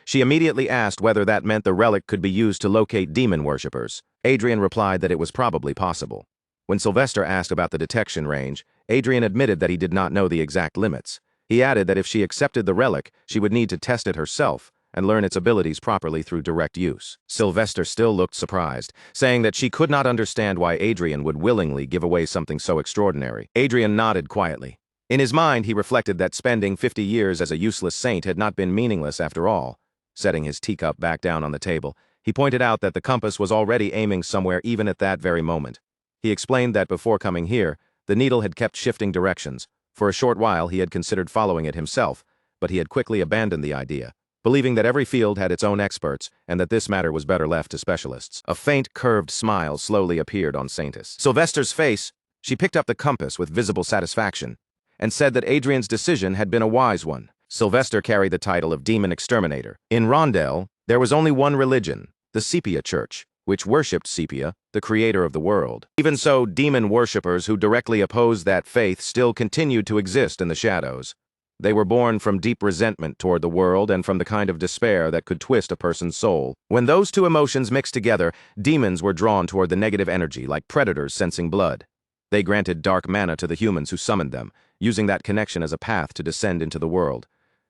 She immediately asked whether that meant the relic could be used to locate demon worshippers. Adrien replied that it was probably possible. When Sylvester asked about the detection range, Adrien admitted that he did not know the exact limits. He added that if she accepted the relic, she would need to test it herself and learn its abilities properly through direct use. Sylvester still looked surprised, saying that she could not understand why Adrien would willingly give away something so extraordinary. Adrien nodded quietly. In his mind, he reflected that spending 50 years as a useless saint had not been meaningless after all. Setting his teacup back down on the table, he pointed out that the compass was already aiming somewhere even at that very moment. He explained that before coming here, the needle had kept shifting directions. For a short while, he had considered following it himself, but he had quickly abandoned the idea, believing that every field had its own experts and that this matter was better left to specialists. A faint, curved smile slowly appeared on Saintess Sylvester's face. She picked up the compass with visible satisfaction and said that Adrien's decision had been a wise one. Sylvester carried the title of Demon Exterminator. In Rondell, there was only one religion, the Sepia Church, which worshipped Sepia, the creator of the world. Even so, demon worshippers who directly opposed that faith still continued to exist in the shadows. They were born from deep resentment toward the world and from the kind of despair that could twist a person's soul. When those two emotions mixed together, demons were drawn toward the negative energy like predators sensing blood. They granted dark mana to the humans who summoned them, using that connection as a path to descend into the world.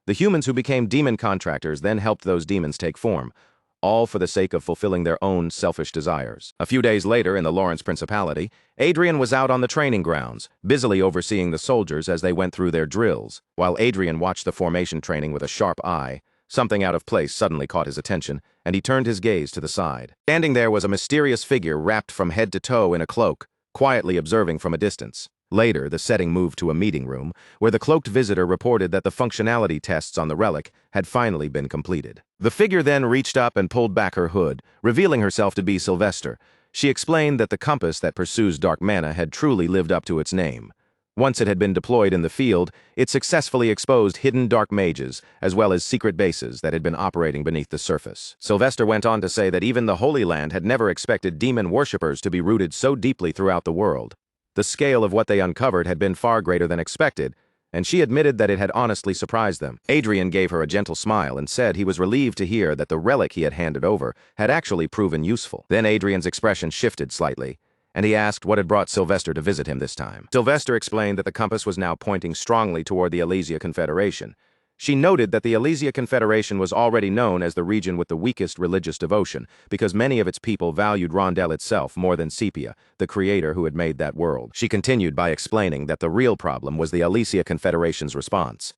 The humans who became demon contractors then helped those demons take form, all for the sake of fulfilling their own selfish desires. A few days later, in the Lawrence Principality, Adrien was out on the training grounds, busily overseeing the soldiers as they went through their drills. While Adrien watched the formation training with a sharp eye, something out of place suddenly caught his attention, and he turned his gaze to the side. Standing there was a mysterious figure wrapped from head to toe in a cloak, quietly observing from a distance. Later, the setting moved to a meeting room, where the cloaked visitor reported that the functionality tests on the relic had finally been completed. The figure then reached up and pulled back her hood, revealing herself to be Sylvester. She explained that the compass that pursues dark mana had truly lived up to its name. Once it had been deployed in the field, it successfully exposed hidden dark mages, as well as secret bases that had been operating beneath the surface. Sylvester went on to say that even the Holy Land had never expected demon worshippers to be rooted so deeply throughout the world. The scale of what they uncovered had been far greater than expected, and she admitted that it had honestly surprised them. Adrien gave her a gentle smile and said he was relieved to hear that the relic he had handed over had actually proven useful. Then Adrien's expression shifted slightly, and he asked what had brought Sylvester to visit him this time. Sylvester explained that the compass was now pointing strongly toward the Elysia Confederation. She noted that the Alesia Confederation was already known as the region with the weakest religious devotion, because many of its people valued Rondell itself more than Sepia, the creator who had made that world. She continued by explaining that the real problem was the Alesia Confederation's response.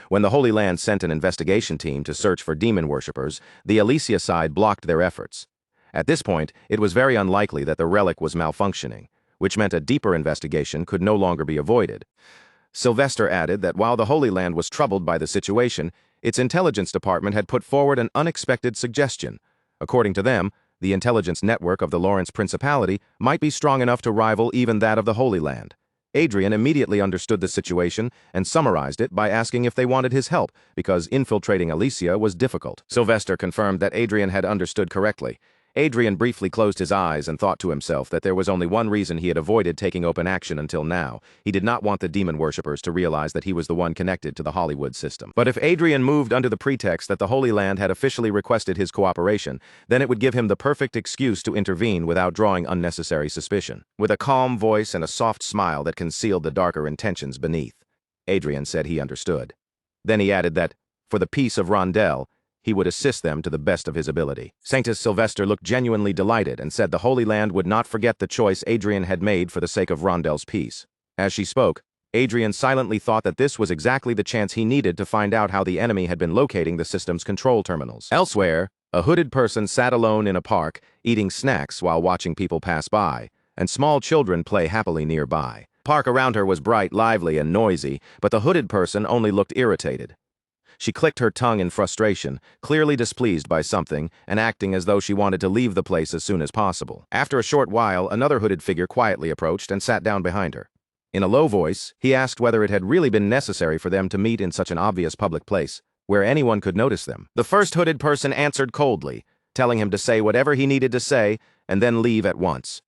When the Holy Land sent an investigation team to search for demon worshippers, the Alesia side blocked their efforts. At this point, it was very unlikely that the relic was malfunctioning, which meant a deeper investigation could no longer be avoided. Sylvester added that while the Holy Land was troubled by the situation, its intelligence department had put forward an unexpected suggestion. According to them, the intelligence network of the Lawrence Principality might be strong enough to rival even that of the Holy Land. Adrien immediately understood the situation and summarized it by asking if they wanted his help, because infiltrating Alesia was difficult. Sylvester confirmed that Adrien had understood correctly. Adrien briefly closed his eyes and thought to himself that there was only one reason he had avoided taking open action until now. He did not want the demon worshippers to realize that he was the one connected to the Hollywood system. But if Adrien moved under the pretext that the Holy Land had officially requested his cooperation, then it would give him the perfect excuse to intervene without drawing unnecessary suspicion. With a calm voice and a soft smile that concealed the darker intentions beneath, Adrien said he understood. Then he added that, for the peace of Rondell, he would assist them to the best of his ability. Sanctus Sylvester looked genuinely delighted and said the Holy Land would not forget the choice Adrien had made for the sake of Rondell's peace. As she spoke, Adrien silently thought that this was exactly the chance he needed to find out how the enemy had been locating the system's control terminals. Elsewhere, a hooded person sat alone in a park, eating snacks while watching people pass by, and small children play happily nearby. The park around her was bright, lively, and noisy, but the hooded person only looked irritated. She clicked her tongue in frustration, clearly displeased by something, and acting as though she wanted to leave the place as soon as possible. After a short while, another hooded figure quietly approached and sat down behind her. In a low voice, he asked whether it had really been necessary for them to meet in such an obvious public place, where anyone could notice them. The first hooded person answered coldly, telling him to say whatever he needed to say, and then leave at once.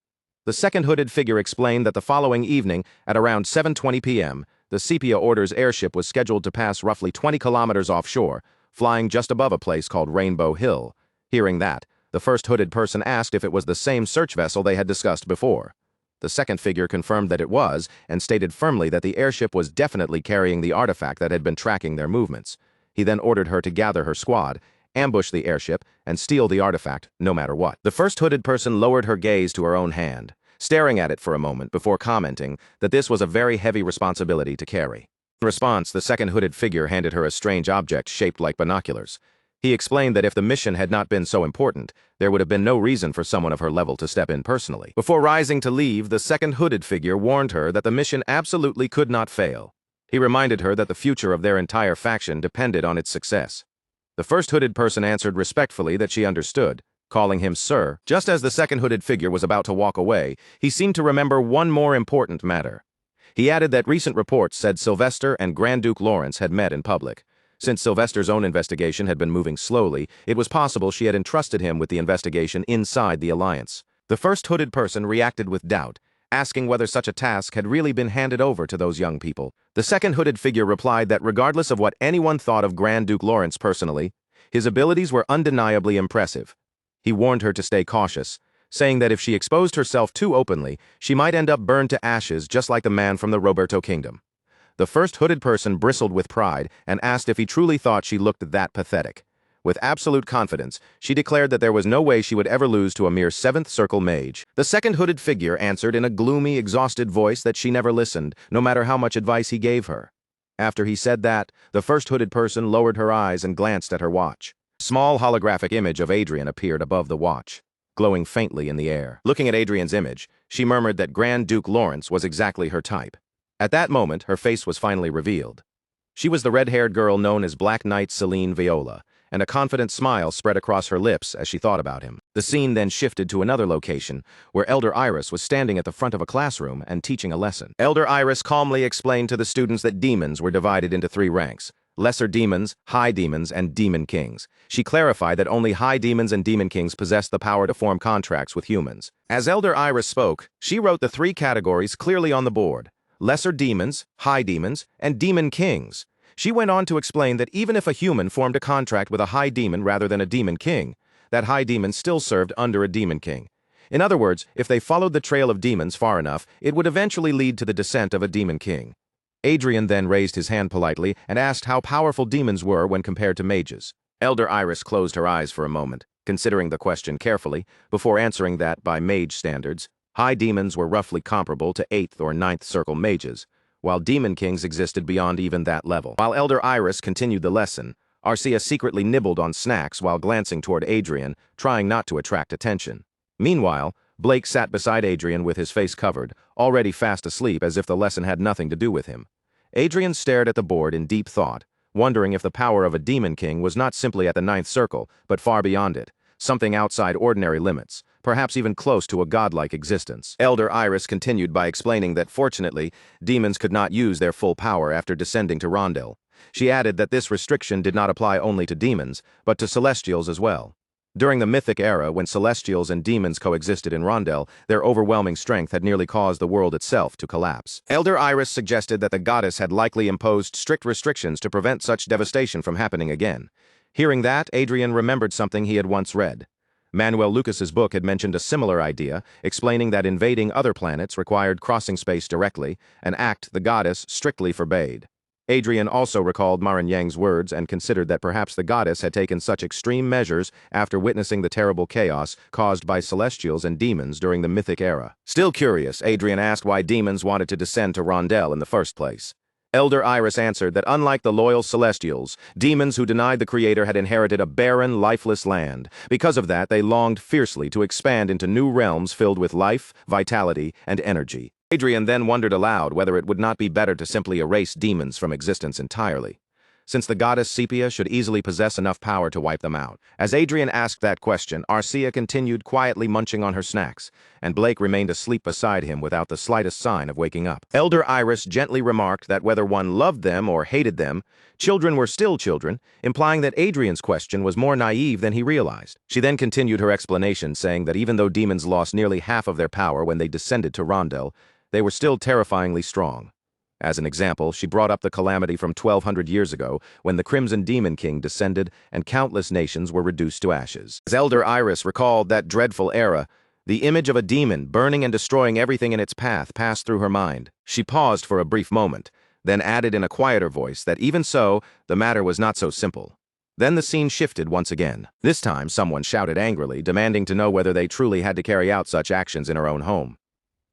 The second hooded figure explained that the following evening, at around 7:20 p.m., the Sepia Order's airship was scheduled to pass roughly 20 kilometers offshore, flying just above a place called Rainbow Hill. Hearing that, the first hooded person asked if it was the same search vessel they had discussed before. The second figure confirmed that it was, and stated firmly that the airship was definitely carrying the artifact that had been tracking their movements. He then ordered her to gather her squad, ambush the airship, and steal the artifact, no matter what. The first hooded person lowered her gaze to her own hand, staring at it for a moment before commenting that this was a very heavy responsibility to carry. In response, the second hooded figure handed her a strange object shaped like binoculars. He explained that if the mission had not been so important, there would have been no reason for someone of her level to step in personally. Before rising to leave, the second hooded figure warned her that the mission absolutely could not fail. He reminded her that the future of their entire faction depended on its success. The first hooded person answered respectfully that she understood, calling him sir. Just as the second hooded figure was about to walk away, he seemed to remember one more important matter. He added that recent reports said Sylvester and Grand Duke Lawrence had met in public. Since Sylvester's own investigation had been moving slowly, it was possible she had entrusted him with the investigation inside the Alliance. The first hooded person reacted with doubt, asking whether such a task had really been handed over to those young people. The second hooded figure replied that regardless of what anyone thought of Grand Duke Lawrence personally, his abilities were undeniably impressive. He warned her to stay cautious, saying that if she exposed herself too openly, she might end up burned to ashes just like the man from the Roberto Kingdom. The first hooded person bristled with pride and asked if he truly thought she looked that pathetic. With absolute confidence, she declared that there was no way she would ever lose to a mere 7th Circle mage. The second hooded figure answered in a gloomy, exhausted voice that she never listened, no matter how much advice he gave her. After he said that, the first hooded person lowered her eyes and glanced at her watch. A small holographic image of Adrien appeared above the watch, glowing faintly in the air. Looking at Adrien's image, she murmured that Grand Duke Lawrence was exactly her type. At that moment, her face was finally revealed. She was the red-haired girl known as Black Knight Celine Viola, and a confident smile spread across her lips as she thought about him. The scene then shifted to another location, where Elder Iris was standing at the front of a classroom and teaching a lesson. Elder Iris calmly explained to the students that demons were divided into 3 ranks: lesser demons, high demons, and demon kings. She clarified that only high demons and demon kings possessed the power to form contracts with humans. As Elder Iris spoke, she wrote the 3 categories clearly on the board: lesser demons, high demons, and demon kings. She went on to explain that even if a human formed a contract with a high demon rather than a demon king, that high demon still served under a demon king. In other words, if they followed the trail of demons far enough, it would eventually lead to the descent of a demon king. Adrien then raised his hand politely and asked how powerful demons were when compared to mages. Elder Iris closed her eyes for a moment, considering the question carefully, before answering that, by mage standards, high demons were roughly comparable to 8th or 9th circle mages, while demon kings existed beyond even that level. While Elder Iris continued the lesson, Arcia secretly nibbled on snacks while glancing toward Adrien, trying not to attract attention. Meanwhile, Blake sat beside Adrien with his face covered, already fast asleep as if the lesson had nothing to do with him. Adrien stared at the board in deep thought, wondering if the power of a demon king was not simply at the 9th circle, but far beyond it, something outside ordinary limits, perhaps even close to a godlike existence. Elder Iris continued by explaining that fortunately, demons could not use their full power after descending to Rondell. She added that this restriction did not apply only to demons, but to celestials as well. During the Mythic era, when celestials and demons coexisted in Rondell, their overwhelming strength had nearly caused the world itself to collapse. Elder Iris suggested that the goddess had likely imposed strict restrictions to prevent such devastation from happening again. Hearing that, Adrien remembered something he had once read. Manuel Lucas's book had mentioned a similar idea, explaining that invading other planets required crossing space directly, an act the goddess strictly forbade. Adrien also recalled Marinyang's words and considered that perhaps the goddess had taken such extreme measures after witnessing the terrible chaos caused by celestials and demons during the Mythic era. Still curious, Adrien asked why demons wanted to descend to Rondell in the first place. Elder Iris answered that unlike the loyal celestials, demons who denied the creator had inherited a barren, lifeless land. Because of that, they longed fiercely to expand into new realms filled with life, vitality, and energy. Adrien then wondered aloud whether it would not be better to simply erase demons from existence entirely, since the goddess Sepia should easily possess enough power to wipe them out. As Adrien asked that question, Arcia continued quietly munching on her snacks, and Blake remained asleep beside him without the slightest sign of waking up. Elder Iris gently remarked that whether one loved them or hated them, children were still children, implying that Adrien's question was more naive than he realized. She then continued her explanation, saying that even though demons lost nearly half of their power when they descended to Rondell, they were still terrifyingly strong. As an example, she brought up the calamity from 1200 years ago when the Crimson Demon King descended and countless nations were reduced to ashes. As Elder Iris recalled that dreadful era, the image of a demon burning and destroying everything in its path passed through her mind. She paused for a brief moment, then added in a quieter voice that even so, the matter was not so simple. Then the scene shifted once again. This time, someone shouted angrily, demanding to know whether they truly had to carry out such actions in her own home.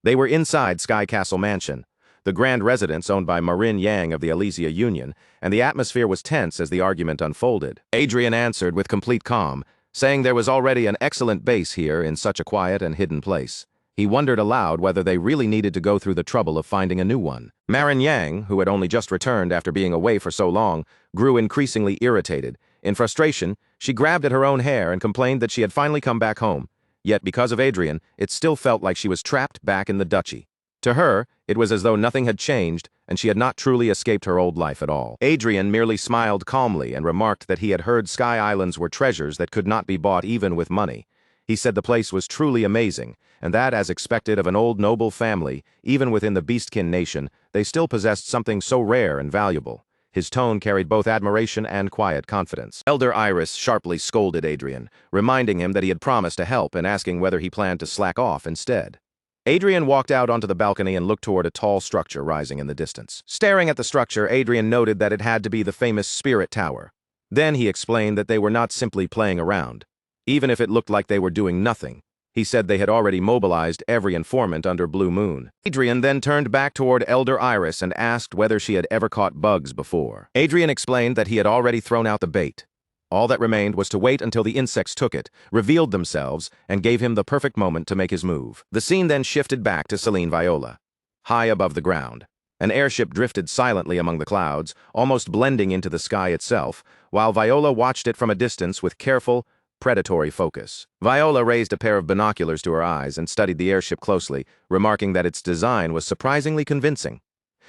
They were inside Sky Castle Mansion, the grand residence owned by Marin Yang of the Elysia Union, and the atmosphere was tense as the argument unfolded. Adrien answered with complete calm, saying there was already an excellent base here in such a quiet and hidden place. He wondered aloud whether they really needed to go through the trouble of finding a new one. Marin Yang, who had only just returned after being away for so long, grew increasingly irritated. In frustration, she grabbed at her own hair and complained that she had finally come back home. Yet because of Adrien, it still felt like she was trapped back in the duchy. To her, it was as though nothing had changed, and she had not truly escaped her old life at all. Adrien merely smiled calmly and remarked that he had heard Sky Islands were treasures that could not be bought even with money. He said the place was truly amazing, and that, as expected of an old noble family, even within the Beastkin nation, they still possessed something so rare and valuable. His tone carried both admiration and quiet confidence. Elder Iris sharply scolded Adrien, reminding him that he had promised to help and asking whether he planned to slack off instead. Adrien walked out onto the balcony and looked toward a tall structure rising in the distance. Staring at the structure, Adrien noted that it had to be the famous Spirit Tower. Then he explained that they were not simply playing around. Even if it looked like they were doing nothing, he said they had already mobilized every informant under Blue Moon. Adrien then turned back toward Elder Iris and asked whether she had ever caught bugs before. Adrien explained that he had already thrown out the bait. All that remained was to wait until the insects took it, revealed themselves, and gave him the perfect moment to make his move. The scene then shifted back to Celine Viola. High above the ground, an airship drifted silently among the clouds, almost blending into the sky itself, while Viola watched it from a distance with careful, predatory focus. Viola raised a pair of binoculars to her eyes and studied the airship closely, remarking that its design was surprisingly convincing.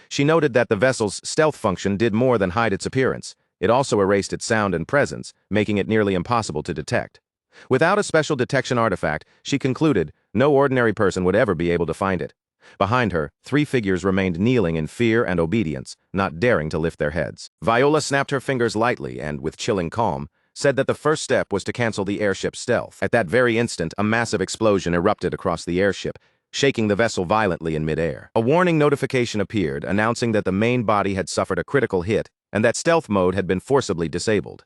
She noted that the vessel's stealth function did more than hide its appearance. It also erased its sound and presence, making it nearly impossible to detect. Without a special detection artifact, she concluded no ordinary person would ever be able to find it. Behind her, 3 figures remained kneeling in fear and obedience, not daring to lift their heads. Viola snapped her fingers lightly and, with chilling calm, said that the first step was to cancel the airship's stealth. At that very instant, a massive explosion erupted across the airship, shaking the vessel violently in midair. A warning notification appeared, announcing that the main body had suffered a critical hit and that stealth mode had been forcibly disabled.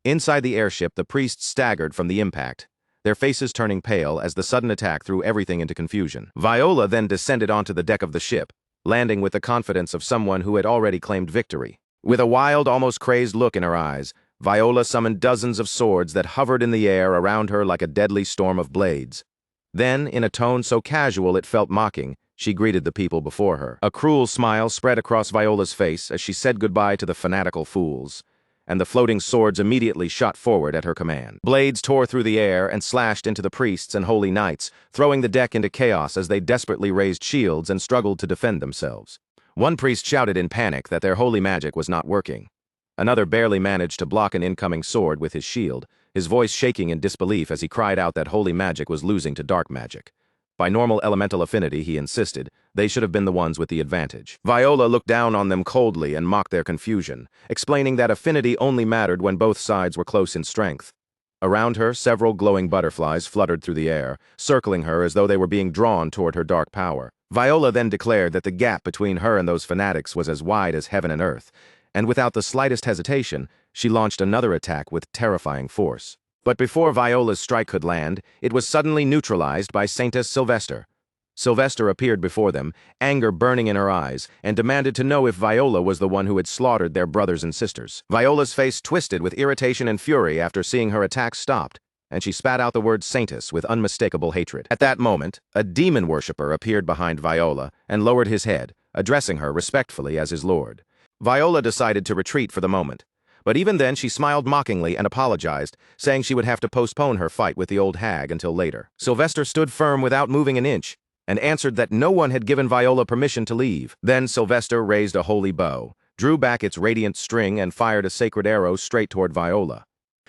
Inside the airship, the priests staggered from the impact, their faces turning pale as the sudden attack threw everything into confusion. Viola then descended onto the deck of the ship, landing with the confidence of someone who had already claimed victory. With a wild, almost crazed look in her eyes, Viola summoned dozens of swords that hovered in the air around her like a deadly storm of blades. Then, in a tone so casual it felt mocking, she greeted the people before her. A cruel smile spread across Viola's face as she said goodbye to the fanatical fools, and the floating swords immediately shot forward at her command. Blades tore through the air and slashed into the priests and holy knights, throwing the deck into chaos as they desperately raised shields and struggled to defend themselves. One priest shouted in panic that their holy magic was not working. Another barely managed to block an incoming sword with his shield, his voice shaking in disbelief as he cried out that holy magic was losing to dark magic. By normal elemental affinity, he insisted, they should have been the ones with the advantage. Viola looked down on them coldly and mocked their confusion, explaining that affinity only mattered when both sides were close in strength. Around her, several glowing butterflies fluttered through the air, circling her as though they were being drawn toward her dark power. Viola then declared that the gap between her and those fanatics was as wide as heaven and earth, and without the slightest hesitation, she launched another attack with terrifying force. But before Viola's strike could land, it was suddenly neutralized by Saintess Sylvester. Sylvester appeared before them, anger burning in her eyes, and demanded to know if Viola was the one who had slaughtered their brothers and sisters. Viola's face twisted with irritation and fury after seeing her attack stopped, and she spat out the word Saintess with unmistakable hatred. At that moment, a demon worshipper appeared behind Viola and lowered his head, addressing her respectfully as his lord. Viola decided to retreat for the moment, but even then she smiled mockingly and apologized, saying she would have to postpone her fight with the old hag until later. Sylvester stood firm without moving an inch, and answered that no one had given Viola permission to leave. Then Sylvester raised a holy bow, drew back its radiant string, and fired a sacred arrow straight toward Viola.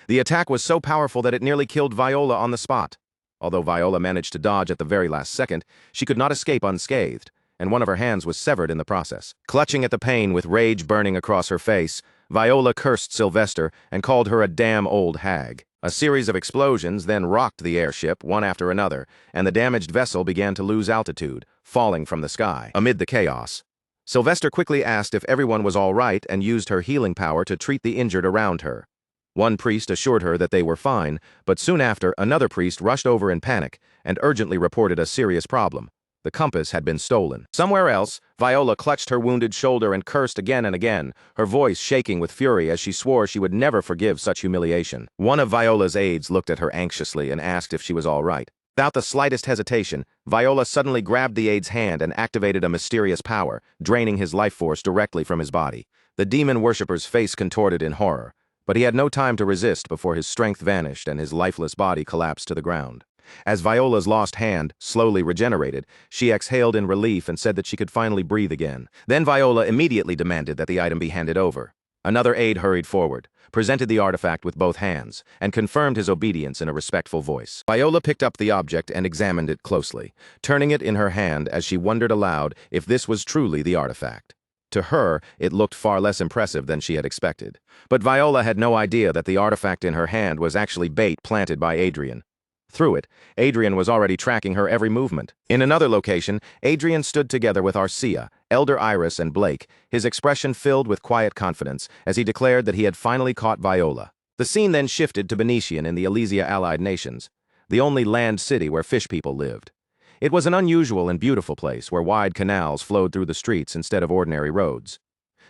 The attack was so powerful that it nearly killed Viola on the spot. Although Viola managed to dodge at the very last second, she could not escape unscathed, and one of her hands was severed in the process. Clutching at the pain with rage burning across her face, Viola cursed Sylvester and called her a damn old hag. A series of explosions then rocked the airship one after another, and the damaged vessel began to lose altitude, falling from the sky. Amid the chaos, Sylvester quickly asked if everyone was all right and used her healing power to treat the injured around her. One priest assured her that they were fine, but soon after, another priest rushed over in panic and urgently reported a serious problem. The compass had been stolen. Somewhere else, Viola clutched her wounded shoulder and cursed again and again, her voice shaking with fury as she swore she would never forgive such humiliation. One of Viola's aides looked at her anxiously and asked if she was all right. Without the slightest hesitation, Viola suddenly grabbed the aide's hand and activated a mysterious power, draining his life force directly from his body. The demon worshipper's face contorted in horror, but he had no time to resist before his strength vanished and his lifeless body collapsed to the ground. As Viola's lost hand slowly regenerated, she exhaled in relief and said that she could finally breathe again. Then Viola immediately demanded that the item be handed over. Another aide hurried forward, presented the artifact with both hands, and confirmed his obedience in a respectful voice. Viola picked up the object and examined it closely, turning it in her hand as she wondered aloud if this was truly the artifact. To her, it looked far less impressive than she had expected. But Viola had no idea that the artifact in her hand was actually bait planted by Adrien. Through it, Adrien was already tracking her every movement. In another location, Adrien stood together with Arcia, Elder Iris, and Blake, his expression filled with quiet confidence as he declared that he had finally caught Viola. The scene then shifted to Benicia in the Elysia allied nations, the only land city where fish people lived. It was an unusual and beautiful place where wide canals flowed through the streets instead of ordinary roads.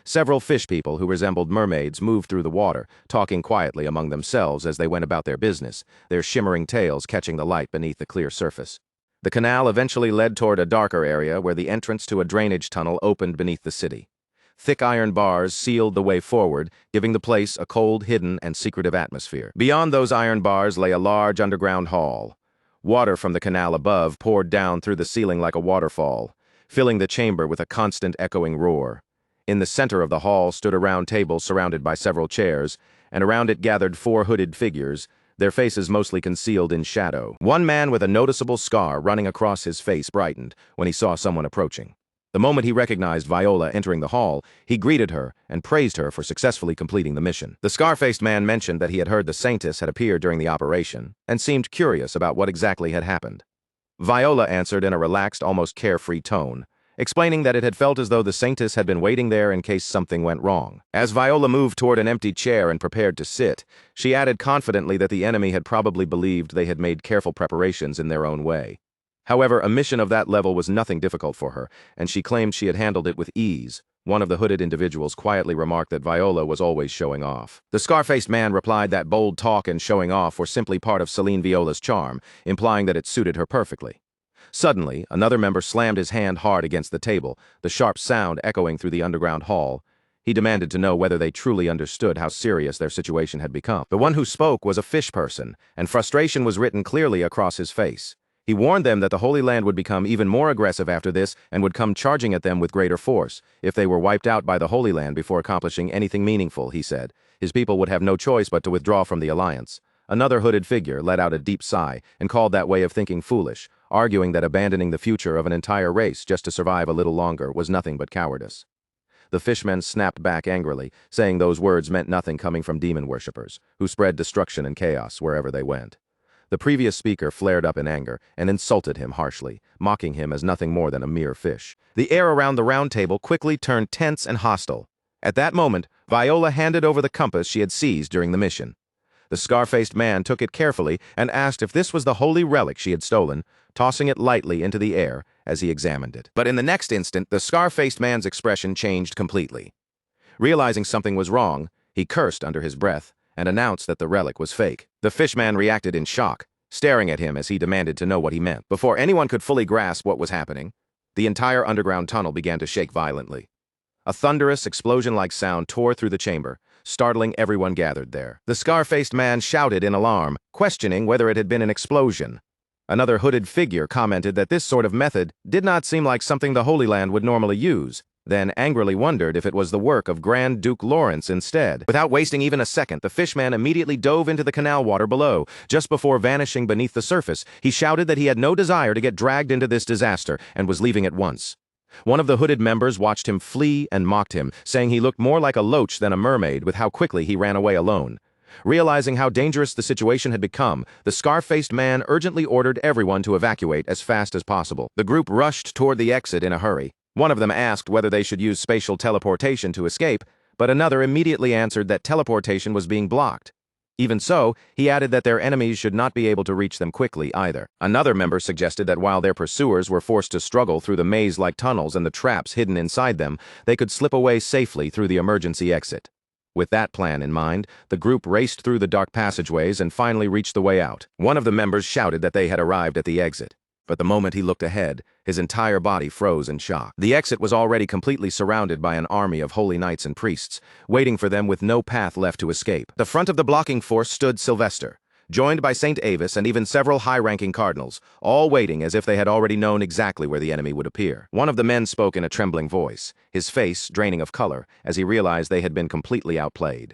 Several fish people who resembled mermaids moved through the water, talking quietly among themselves as they went about their business, their shimmering tails catching the light beneath the clear surface. The canal eventually led toward a darker area where the entrance to a drainage tunnel opened beneath the city. Thick iron bars sealed the way forward, giving the place a cold, hidden, and secretive atmosphere. Beyond those iron bars lay a large underground hall. Water from the canal above poured down through the ceiling like a waterfall, filling the chamber with a constant echoing roar. In the center of the hall stood a round table surrounded by several chairs, and around it gathered 4 hooded figures, their faces mostly concealed in shadow. One man with a noticeable scar running across his face brightened when he saw someone approaching. The moment he recognized Viola entering the hall, he greeted her and praised her for successfully completing the mission. The scar-faced man mentioned that he had heard the Saintess had appeared during the operation, and seemed curious about what exactly had happened. Viola answered in a relaxed, almost carefree tone, explaining that it had felt as though the Saintess had been waiting there in case something went wrong. As Viola moved toward an empty chair and prepared to sit, she added confidently that the enemy had probably believed they had made careful preparations in their own way. However, a mission of that level was nothing difficult for her, and she claimed she had handled it with ease. One of the hooded individuals quietly remarked that Viola was always showing off. The scar-faced man replied that bold talk and showing off were simply part of Celine Viola's charm, implying that it suited her perfectly. Suddenly, another member slammed his hand hard against the table, the sharp sound echoing through the underground hall. He demanded to know whether they truly understood how serious their situation had become. The one who spoke was a fish person, and frustration was written clearly across his face. He warned them that the Holy Land would become even more aggressive after this and would come charging at them with greater force. If they were wiped out by the Holy Land before accomplishing anything meaningful, he said, his people would have no choice but to withdraw from the alliance. Another hooded figure let out a deep sigh and called that way of thinking foolish, arguing that abandoning the future of an entire race just to survive a little longer was nothing but cowardice. The fishmen snapped back angrily, saying those words meant nothing coming from demon worshippers, who spread destruction and chaos wherever they went. The previous speaker flared up in anger and insulted him harshly, mocking him as nothing more than a mere fish. The air around the round table quickly turned tense and hostile. At that moment, Viola handed over the compass she had seized during the mission. The scar-faced man took it carefully and asked if this was the holy relic she had stolen, tossing it lightly into the air as he examined it. But in the next instant, the scar-faced man's expression changed completely. Realizing something was wrong, he cursed under his breath and announced that the relic was fake. The fishman reacted in shock, staring at him as he demanded to know what he meant. Before anyone could fully grasp what was happening, the entire underground tunnel began to shake violently. A thunderous, explosion-like sound tore through the chamber, startling everyone gathered there. The scar-faced man shouted in alarm, questioning whether it had been an explosion. Another hooded figure commented that this sort of method did not seem like something the Holy Land would normally use, then angrily wondered if it was the work of Grand Duke Lawrence instead. Without wasting even a second, the fishman immediately dove into the canal water below. Just before vanishing beneath the surface, he shouted that he had no desire to get dragged into this disaster and was leaving at once. One of the hooded members watched him flee and mocked him, saying he looked more like a loach than a mermaid with how quickly he ran away alone. Realizing how dangerous the situation had become, the scar-faced man urgently ordered everyone to evacuate as fast as possible. The group rushed toward the exit in a hurry. One of them asked whether they should use spatial teleportation to escape, but another immediately answered that teleportation was being blocked. Even so, he added that their enemies should not be able to reach them quickly either. Another member suggested that while their pursuers were forced to struggle through the maze-like tunnels and the traps hidden inside them, they could slip away safely through the emergency exit. With that plan in mind, the group raced through the dark passageways and finally reached the way out. One of the members shouted that they had arrived at the exit, but the moment he looked ahead, his entire body froze in shock. The exit was already completely surrounded by an army of holy knights and priests, waiting for them with no path left to escape. At the front of the blocking force stood Sylvester, joined by Saint Avis and even several high-ranking cardinals, all waiting as if they had already known exactly where the enemy would appear. One of the men spoke in a trembling voice, his face draining of color as he realized they had been completely outplayed.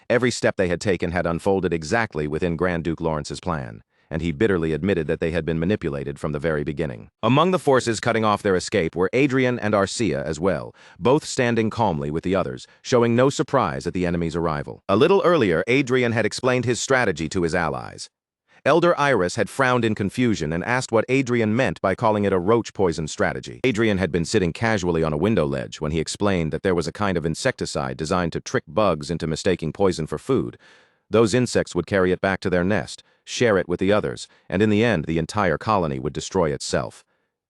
Every step they had taken had unfolded exactly within Grand Duke Lawrence's plan, and he bitterly admitted that they had been manipulated from the very beginning. Among the forces cutting off their escape were Adrien and Arcia as well, both standing calmly with the others, showing no surprise at the enemy's arrival. A little earlier, Adrien had explained his strategy to his allies. Elder Iris had frowned in confusion and asked what Adrien meant by calling it a roach poison strategy. Adrien had been sitting casually on a window ledge when he explained that there was a kind of insecticide designed to trick bugs into mistaking poison for food. Those insects would carry it back to their nest, share it with the others, and in the end, the entire colony would destroy itself.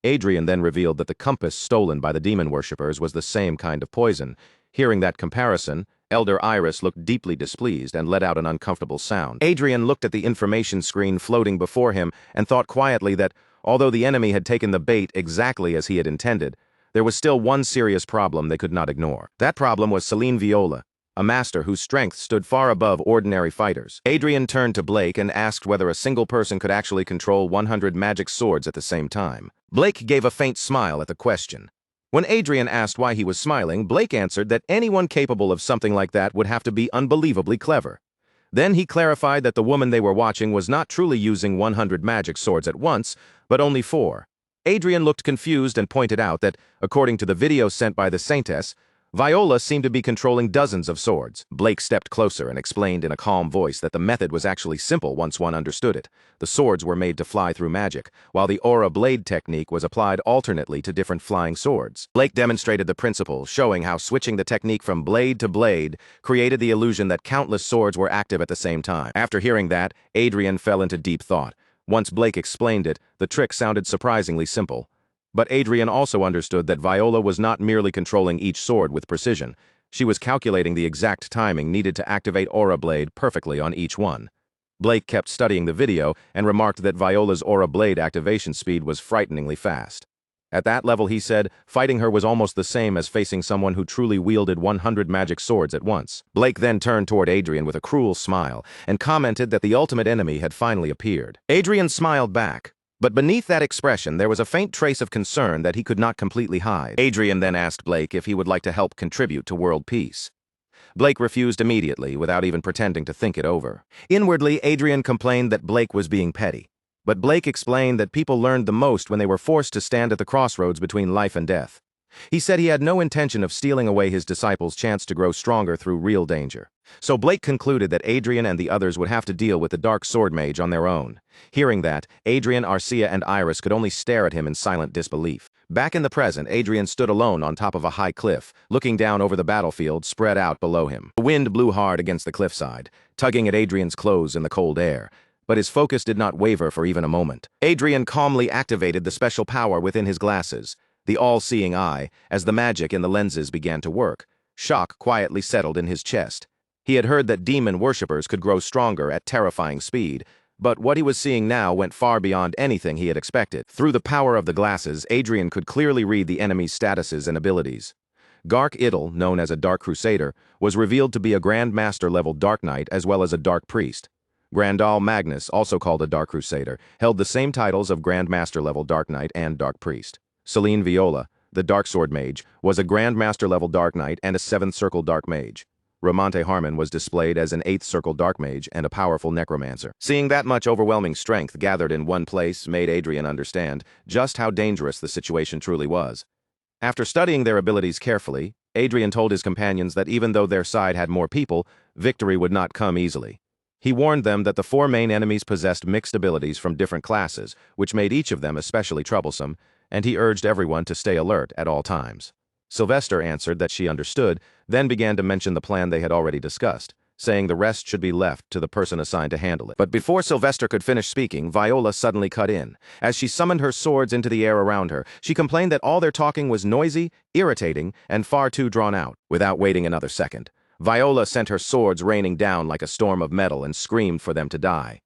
Adrien then revealed that the compass stolen by the demon worshippers was the same kind of poison. Hearing that comparison, Elder Iris looked deeply displeased and let out an uncomfortable sound. Adrien looked at the information screen floating before him and thought quietly that, although the enemy had taken the bait exactly as he had intended, there was still one serious problem they could not ignore. That problem was Celine Viola, a master whose strength stood far above ordinary fighters. Adrien turned to Blake and asked whether a single person could actually control 100 magic swords at the same time. Blake gave a faint smile at the question. When Adrien asked why he was smiling, Blake answered that anyone capable of something like that would have to be unbelievably clever. Then he clarified that the woman they were watching was not truly using 100 magic swords at once, but only 4. Adrien looked confused and pointed out that, according to the video sent by the Saintess, Viola seemed to be controlling dozens of swords. Blake stepped closer and explained in a calm voice that the method was actually simple once one understood it. The swords were made to fly through magic, while the aura blade technique was applied alternately to different flying swords. Blake demonstrated the principle, showing how switching the technique from blade to blade created the illusion that countless swords were active at the same time. After hearing that, Adrien fell into deep thought. Once Blake explained it, the trick sounded surprisingly simple. But Adrien also understood that Viola was not merely controlling each sword with precision. She was calculating the exact timing needed to activate Aura Blade perfectly on each one. Blake kept studying the video and remarked that Viola's Aura Blade activation speed was frighteningly fast. At that level, he said, fighting her was almost the same as facing someone who truly wielded 100 magic swords at once. Blake then turned toward Adrien with a cruel smile and commented that the ultimate enemy had finally appeared. Adrien smiled back. But beneath that expression, there was a faint trace of concern that he could not completely hide. Adrien then asked Blake if he would like to help contribute to world peace. Blake refused immediately, without even pretending to think it over. Inwardly, Adrien complained that Blake was being petty. But Blake explained that people learned the most when they were forced to stand at the crossroads between life and death. He said he had no intention of stealing away his disciples' chance to grow stronger through real danger. So Blake concluded that Adrien and the others would have to deal with the Dark Sword Mage on their own. Hearing that, Adrien, Arcia, and Iris could only stare at him in silent disbelief. Back in the present, Adrien stood alone on top of a high cliff, looking down over the battlefield spread out below him. The wind blew hard against the cliffside, tugging at Adrien's clothes in the cold air. But his focus did not waver for even a moment. Adrien calmly activated the special power within his glasses, the all-seeing eye, as the magic in the lenses began to work. Shock quietly settled in his chest. He had heard that demon worshippers could grow stronger at terrifying speed, but what he was seeing now went far beyond anything he had expected. Through the power of the glasses, Adrien could clearly read the enemy's statuses and abilities. Gark Idol, known as a Dark Crusader, was revealed to be a Grand Master-level Dark Knight as well as a Dark Priest. Grandal Magnus, also called a Dark Crusader, held the same titles of Grand Master-level Dark Knight and Dark Priest. Celine Viola, the Dark Sword Mage, was a Grand Master-level Dark Knight and a 7th Circle Dark Mage. Romante Harmon was displayed as an 8th Circle Dark Mage and a powerful necromancer. Seeing that much overwhelming strength gathered in one place made Adrien understand just how dangerous the situation truly was. After studying their abilities carefully, Adrien told his companions that even though their side had more people, victory would not come easily. He warned them that the 4 main enemies possessed mixed abilities from different classes, which made each of them especially troublesome, and he urged everyone to stay alert at all times. Sylvester answered that she understood, then began to mention the plan they had already discussed, saying the rest should be left to the person assigned to handle it. But before Sylvester could finish speaking, Viola suddenly cut in. As she summoned her swords into the air around her, she complained that all their talking was noisy, irritating, and far too drawn out. Without waiting another second, Viola sent her swords raining down like a storm of metal and screamed for them to die.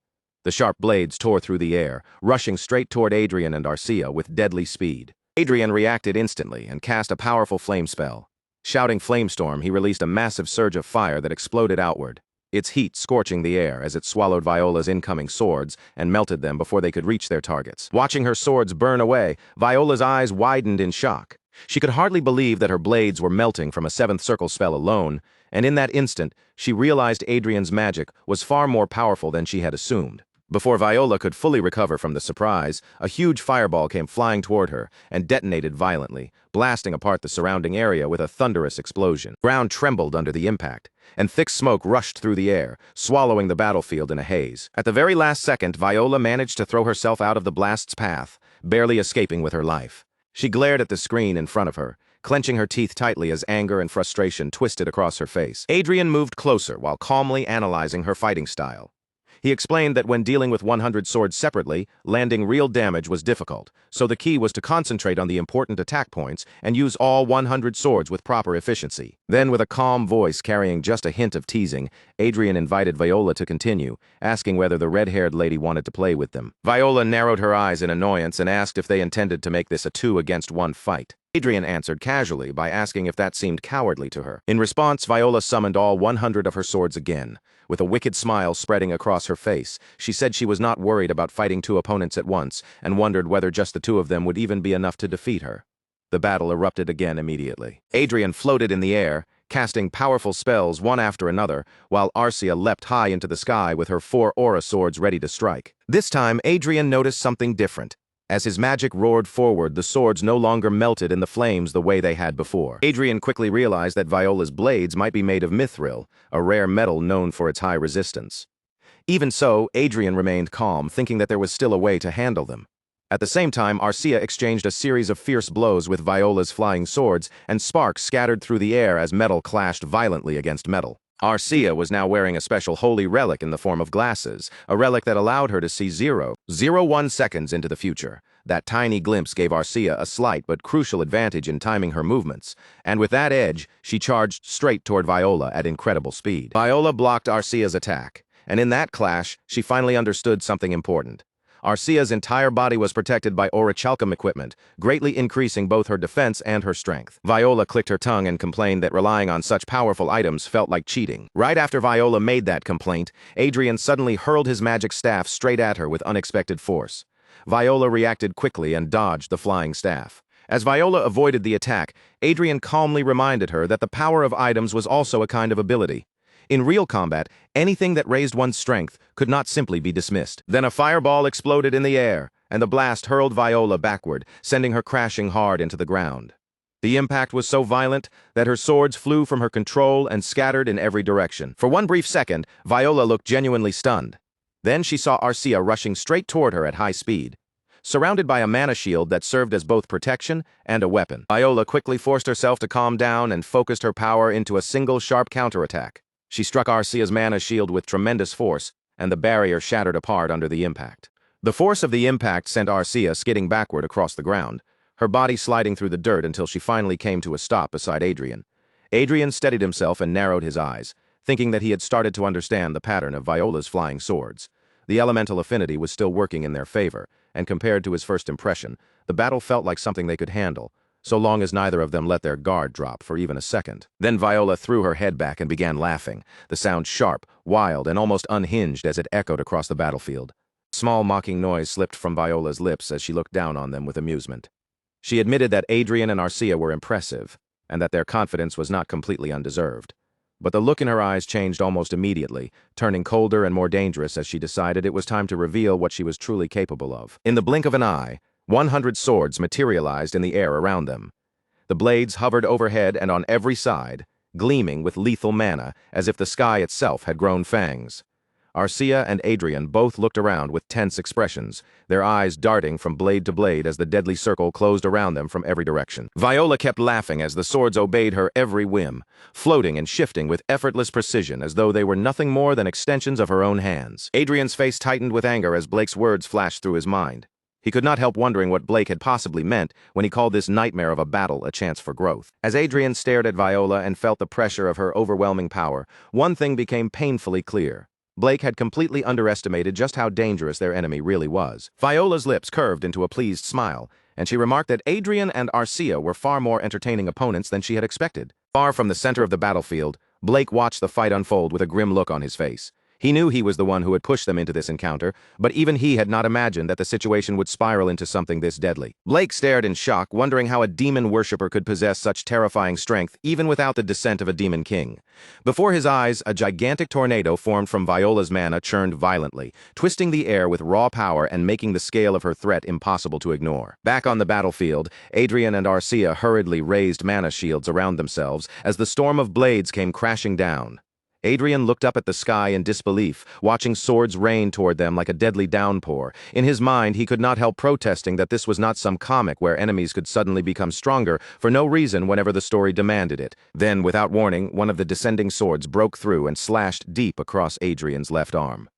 The sharp blades tore through the air, rushing straight toward Adrien and Arcia with deadly speed. Adrien reacted instantly and cast a powerful flame spell. Shouting Flamestorm, he released a massive surge of fire that exploded outward, its heat scorching the air as it swallowed Viola's incoming swords and melted them before they could reach their targets. Watching her swords burn away, Viola's eyes widened in shock. She could hardly believe that her blades were melting from a 7th Circle spell alone, and in that instant, she realized Adrien's magic was far more powerful than she had assumed. Before Viola could fully recover from the surprise, a huge fireball came flying toward her and detonated violently, blasting apart the surrounding area with a thunderous explosion. Ground trembled under the impact, and thick smoke rushed through the air, swallowing the battlefield in a haze. At the very last second, Viola managed to throw herself out of the blast's path, barely escaping with her life. She glared at the screen in front of her, clenching her teeth tightly as anger and frustration twisted across her face. Adrien moved closer while calmly analyzing her fighting style. He explained that when dealing with 100 swords separately, landing real damage was difficult, so the key was to concentrate on the important attack points and use all 100 swords with proper efficiency. Then, with a calm voice carrying just a hint of teasing, Adrien invited Viola to continue, asking whether the red-haired lady wanted to play with them. Viola narrowed her eyes in annoyance and asked if they intended to make this a 2-against-1 fight. Adrien answered casually by asking if that seemed cowardly to her. In response, Viola summoned all 100 of her swords again. With a wicked smile spreading across her face, she said she was not worried about fighting 2 opponents at once and wondered whether just the 2 of them would even be enough to defeat her. The battle erupted again immediately. Adrien floated in the air, casting powerful spells one after another, while Arcia leapt high into the sky with her 4 aura swords ready to strike. This time, Adrien noticed something different. As his magic roared forward, the swords no longer melted in the flames the way they had before. Adrien quickly realized that Viola's blades might be made of mithril, a rare metal known for its high resistance. Even so, Adrien remained calm, thinking that there was still a way to handle them. At the same time, Arcia exchanged a series of fierce blows with Viola's flying swords, and sparks scattered through the air as metal clashed violently against metal. Arcia was now wearing a special holy relic in the form of glasses, a relic that allowed her to see 0.01 seconds into the future. That tiny glimpse gave Arcia a slight but crucial advantage in timing her movements, and with that edge, she charged straight toward Viola at incredible speed. Viola blocked Arcia's attack, and in that clash, she finally understood something important. Arcia's entire body was protected by orichalcum equipment, greatly increasing both her defense and her strength. Viola clicked her tongue and complained that relying on such powerful items felt like cheating. Right after Viola made that complaint, Adrien suddenly hurled his magic staff straight at her with unexpected force. Viola reacted quickly and dodged the flying staff. As Viola avoided the attack, Adrien calmly reminded her that the power of items was also a kind of ability. In real combat, anything that raised one's strength could not simply be dismissed. Then a fireball exploded in the air, and the blast hurled Viola backward, sending her crashing hard into the ground. The impact was so violent that her swords flew from her control and scattered in every direction. For one brief second, Viola looked genuinely stunned. Then she saw Arcia rushing straight toward her at high speed, surrounded by a mana shield that served as both protection and a weapon. Viola quickly forced herself to calm down and focused her power into a single sharp counterattack. She struck Arcia's mana shield with tremendous force, and the barrier shattered apart under the impact. The force of the impact sent Arcia skidding backward across the ground, her body sliding through the dirt until she finally came to a stop beside Adrien. Adrien steadied himself and narrowed his eyes, thinking that he had started to understand the pattern of Viola's flying swords. The elemental affinity was still working in their favor, and compared to his first impression, the battle felt like something they could handle, so long as neither of them let their guard drop for even a second. Then Viola threw her head back and began laughing, the sound sharp, wild, and almost unhinged as it echoed across the battlefield. A small mocking noise slipped from Viola's lips as she looked down on them with amusement. She admitted that Adrien and Arcia were impressive, and that their confidence was not completely undeserved. But the look in her eyes changed almost immediately, turning colder and more dangerous as she decided it was time to reveal what she was truly capable of. In the blink of an eye, 100 swords materialized in the air around them. The blades hovered overhead and on every side, gleaming with lethal mana, as if the sky itself had grown fangs. Arcia and Adrien both looked around with tense expressions, their eyes darting from blade to blade as the deadly circle closed around them from every direction. Viola kept laughing as the swords obeyed her every whim, floating and shifting with effortless precision as though they were nothing more than extensions of her own hands. Adrien's face tightened with anger as Blake's words flashed through his mind. He could not help wondering what Blake had possibly meant when he called this nightmare of a battle a chance for growth. As Adrien stared at Viola and felt the pressure of her overwhelming power, one thing became painfully clear. Blake had completely underestimated just how dangerous their enemy really was. Viola's lips curved into a pleased smile, and she remarked that Adrien and Arcia were far more entertaining opponents than she had expected. Far from the center of the battlefield, Blake watched the fight unfold with a grim look on his face. He knew he was the one who had pushed them into this encounter, but even he had not imagined that the situation would spiral into something this deadly. Blake stared in shock, wondering how a demon worshipper could possess such terrifying strength even without the descent of a demon king. Before his eyes, a gigantic tornado formed from Viola's mana churned violently, twisting the air with raw power and making the scale of her threat impossible to ignore. Back on the battlefield, Adrien and Arcia hurriedly raised mana shields around themselves as the storm of blades came crashing down. Adrien looked up at the sky in disbelief, watching swords rain toward them like a deadly downpour. In his mind, he could not help protesting that this was not some comic where enemies could suddenly become stronger for no reason whenever the story demanded it. Then, without warning, one of the descending swords broke through and slashed deep across Adrien's left arm.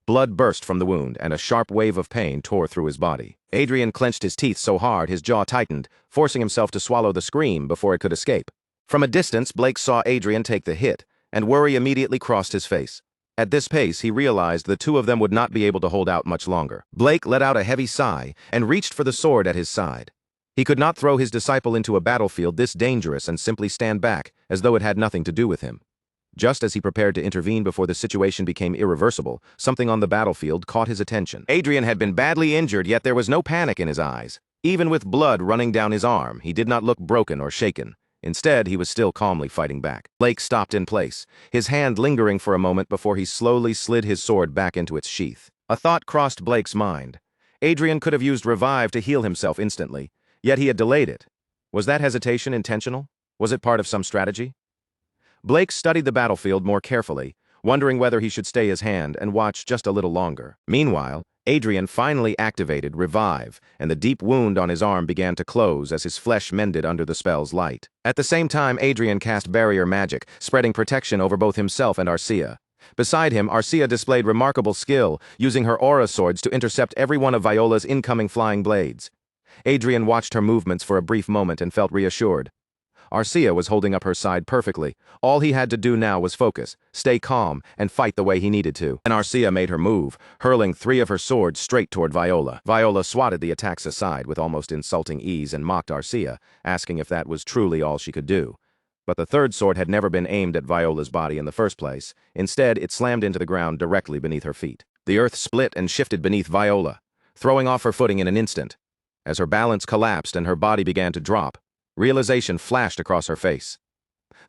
Blood burst from the wound, and a sharp wave of pain tore through his body. Adrien clenched his teeth so hard his jaw tightened, forcing himself to swallow the scream before it could escape. From a distance, Blake saw Adrien take the hit, and worry immediately crossed his face. At this pace, he realized the two of them would not be able to hold out much longer. Blake let out a heavy sigh and reached for the sword at his side. He could not throw his disciple into a battlefield this dangerous and simply stand back, as though it had nothing to do with him. Just as he prepared to intervene before the situation became irreversible, something on the battlefield caught his attention. Adrien had been badly injured, yet there was no panic in his eyes. Even with blood running down his arm, he did not look broken or shaken. Instead, he was still calmly fighting back. Blake stopped in place, his hand lingering for a moment before he slowly slid his sword back into its sheath. A thought crossed Blake's mind. Adrien could have used Revive to heal himself instantly, yet he had delayed it. Was that hesitation intentional? Was it part of some strategy? Blake studied the battlefield more carefully, wondering whether he should stay his hand and watch just a little longer. Meanwhile, Adrien finally activated Revive, and the deep wound on his arm began to close as his flesh mended under the spell's light. At the same time, Adrien cast Barrier Magic, spreading protection over both himself and Arcia. Beside him, Arcia displayed remarkable skill, using her aura swords to intercept every one of Viola's incoming flying blades. Adrien watched her movements for a brief moment and felt reassured. Arcia was holding up her side perfectly. All he had to do now was focus, stay calm, and fight the way he needed to. And Arcia made her move, hurling 3 of her swords straight toward Viola. Viola swatted the attacks aside with almost insulting ease and mocked Arcia, asking if that was truly all she could do. But the third sword had never been aimed at Viola's body in the first place. Instead, it slammed into the ground directly beneath her feet. The earth split and shifted beneath Viola, throwing off her footing in an instant. As her balance collapsed and her body began to drop, realization flashed across her face.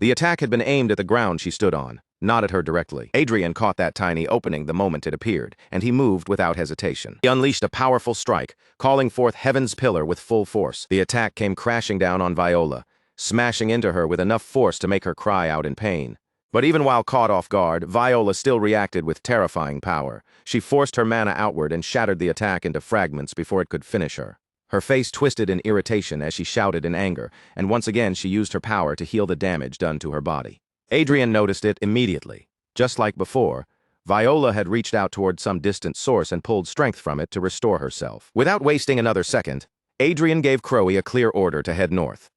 The attack had been aimed at the ground she stood on, not at her directly. Adrien caught that tiny opening the moment it appeared, and he moved without hesitation. He unleashed a powerful strike, calling forth Heaven's Pillar with full force. The attack came crashing down on Viola, smashing into her with enough force to make her cry out in pain. But even while caught off guard, Viola still reacted with terrifying power. She forced her mana outward and shattered the attack into fragments before it could finish her. Her face twisted in irritation as she shouted in anger, and once again she used her power to heal the damage done to her body. Adrien noticed it immediately. Just like before, Viola had reached out toward some distant source and pulled strength from it to restore herself. Without wasting another second, Adrien gave Crowy a clear order to head north.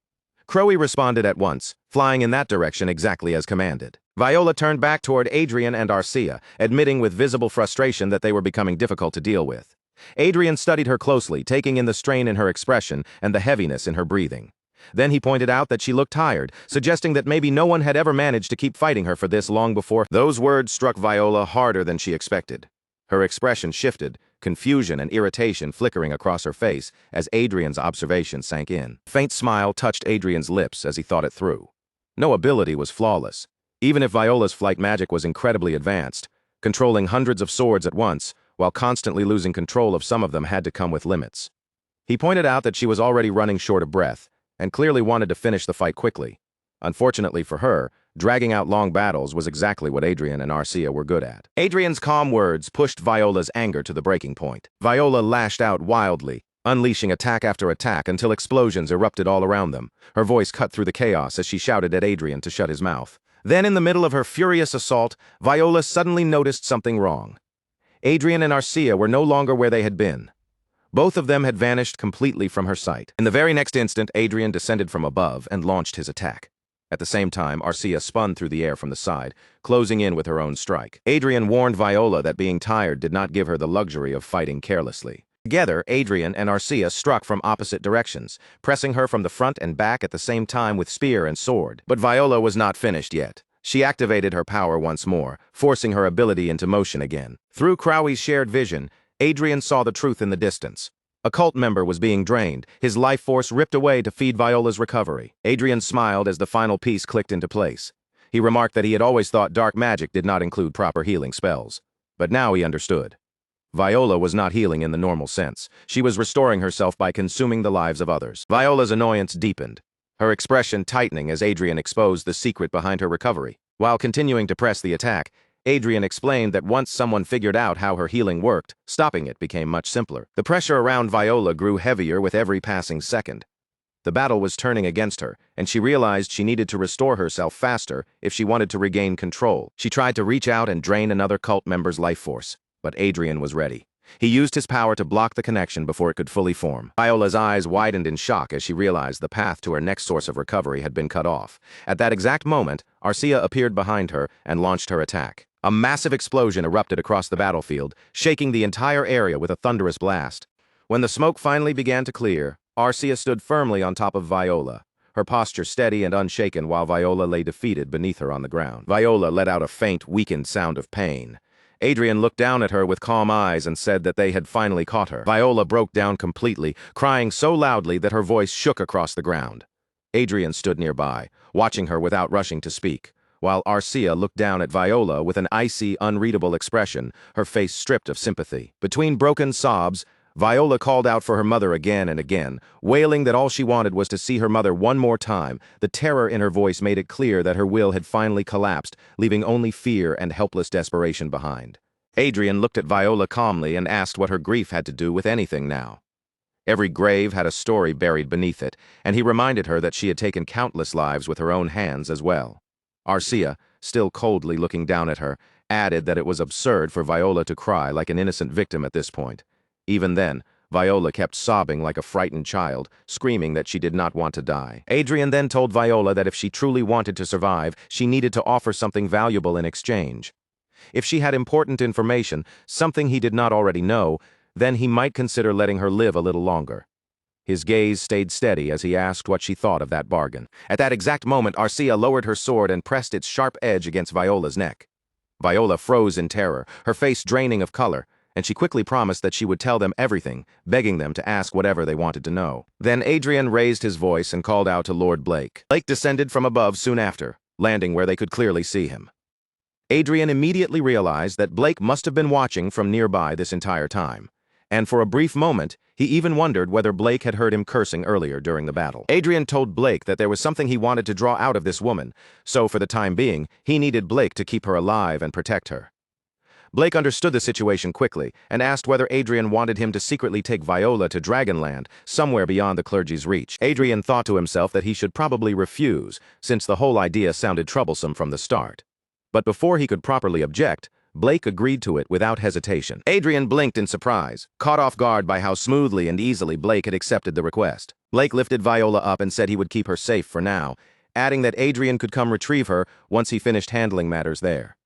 Crowy responded at once, flying in that direction exactly as commanded. Viola turned back toward Adrien and Arcia, admitting with visible frustration that they were becoming difficult to deal with. Adrien studied her closely, taking in the strain in her expression and the heaviness in her breathing. Then he pointed out that she looked tired, suggesting that maybe no one had ever managed to keep fighting her for this long before. Those words struck Viola harder than she expected. Her expression shifted, confusion and irritation flickering across her face as Adrien's observation sank in. A faint smile touched Adrien's lips as he thought it through. No ability was flawless. Even if Viola's flight magic was incredibly advanced, controlling hundreds of swords at once, while constantly losing control of some of them had to come with limits. He pointed out that she was already running short of breath, and clearly wanted to finish the fight quickly. Unfortunately for her, dragging out long battles was exactly what Adrien and Arcia were good at. Adrien's calm words pushed Viola's anger to the breaking point. Viola lashed out wildly, unleashing attack after attack until explosions erupted all around them. Her voice cut through the chaos as she shouted at Adrien to shut his mouth. Then, in the middle of her furious assault, Viola suddenly noticed something wrong. Adrien and Arcia were no longer where they had been. Both of them had vanished completely from her sight. In the very next instant, Adrien descended from above and launched his attack. At the same time, Arcia spun through the air from the side, closing in with her own strike. Adrien warned Viola that being tired did not give her the luxury of fighting carelessly. Together, Adrien and Arcia struck from opposite directions, pressing her from the front and back at the same time with spear and sword. But Viola was not finished yet. She activated her power once more, forcing her ability into motion again. Through Crowy's shared vision, Adrien saw the truth in the distance. A cult member was being drained, his life force ripped away to feed Viola's recovery. Adrien smiled as the final piece clicked into place. He remarked that he had always thought dark magic did not include proper healing spells. But now he understood. Viola was not healing in the normal sense. She was restoring herself by consuming the lives of others. Viola's annoyance deepened, her expression tightening as Adrien exposed the secret behind her recovery. While continuing to press the attack, Adrien explained that once someone figured out how her healing worked, stopping it became much simpler. The pressure around Viola grew heavier with every passing second. The battle was turning against her, and she realized she needed to restore herself faster if she wanted to regain control. She tried to reach out and drain another cult member's life force, but Adrien was ready. He used his power to block the connection before it could fully form. Viola's eyes widened in shock as she realized the path to her next source of recovery had been cut off. At that exact moment, Arcia appeared behind her and launched her attack. A massive explosion erupted across the battlefield, shaking the entire area with a thunderous blast. When the smoke finally began to clear, Arcia stood firmly on top of Viola, her posture steady and unshaken while Viola lay defeated beneath her on the ground. Viola let out a faint, weakened sound of pain. Adrien looked down at her with calm eyes and said that they had finally caught her. Viola broke down completely, crying so loudly that her voice shook across the ground. Adrien stood nearby, watching her without rushing to speak, while Arcia looked down at Viola with an icy, unreadable expression, her face stripped of sympathy. Between broken sobs, Viola called out for her mother again and again, wailing that all she wanted was to see her mother one more time. The terror in her voice made it clear that her will had finally collapsed, leaving only fear and helpless desperation behind. Adrien looked at Viola calmly and asked what her grief had to do with anything now. Every grave had a story buried beneath it, and he reminded her that she had taken countless lives with her own hands as well. Arcia, still coldly looking down at her, added that it was absurd for Viola to cry like an innocent victim at this point. Even then, Viola kept sobbing like a frightened child, screaming that she did not want to die. Adrien then told Viola that if she truly wanted to survive, she needed to offer something valuable in exchange. If she had important information, something he did not already know, then he might consider letting her live a little longer. His gaze stayed steady as he asked what she thought of that bargain. At that exact moment, Arcia lowered her sword and pressed its sharp edge against Viola's neck. Viola froze in terror, her face draining of color, and she quickly promised that she would tell them everything, begging them to ask whatever they wanted to know. Then Adrien raised his voice and called out to Lord Blake. Blake descended from above soon after, landing where they could clearly see him. Adrien immediately realized that Blake must have been watching from nearby this entire time, and for a brief moment, he even wondered whether Blake had heard him cursing earlier during the battle. Adrien told Blake that there was something he wanted to draw out of this woman, so for the time being, he needed Blake to keep her alive and protect her. Blake understood the situation quickly and asked whether Adrien wanted him to secretly take Viola to Dragonland, somewhere beyond the clergy's reach. Adrien thought to himself that he should probably refuse, since the whole idea sounded troublesome from the start. But before he could properly object, Blake agreed to it without hesitation. Adrien blinked in surprise, caught off guard by how smoothly and easily Blake had accepted the request. Blake lifted Viola up and said he would keep her safe for now, adding that Adrien could come retrieve her once he finished handling matters there.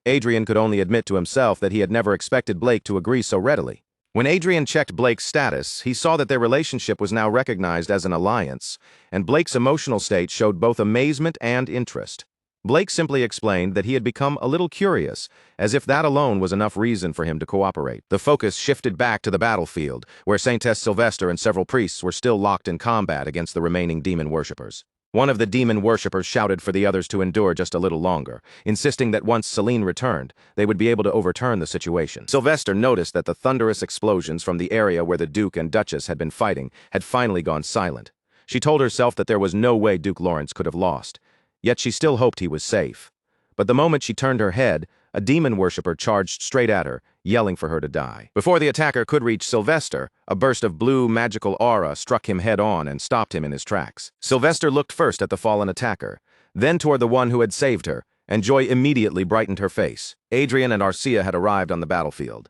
Adrien could only admit to himself that he had never expected Blake to agree so readily. When Adrien checked Blake's status, he saw that their relationship was now recognized as an alliance, and Blake's emotional state showed both amazement and interest. Blake simply explained that he had become a little curious, as if that alone was enough reason for him to cooperate. The focus shifted back to the battlefield, where Saintess Sylvester and several priests were still locked in combat against the remaining demon worshippers. One of the demon worshippers shouted for the others to endure just a little longer, insisting that once Celine returned, they would be able to overturn the situation. Sylvester noticed that the thunderous explosions from the area where the Duke and Duchess had been fighting had finally gone silent. She told herself that there was no way Duke Lawrence could have lost, yet she still hoped he was safe. But the moment she turned her head, a demon worshipper charged straight at her, yelling for her to die. Before the attacker could reach Sylvester, a burst of blue magical aura struck him head-on and stopped him in his tracks. Sylvester looked first at the fallen attacker, then toward the one who had saved her, and joy immediately brightened her face. Adrien and Arcia had arrived on the battlefield.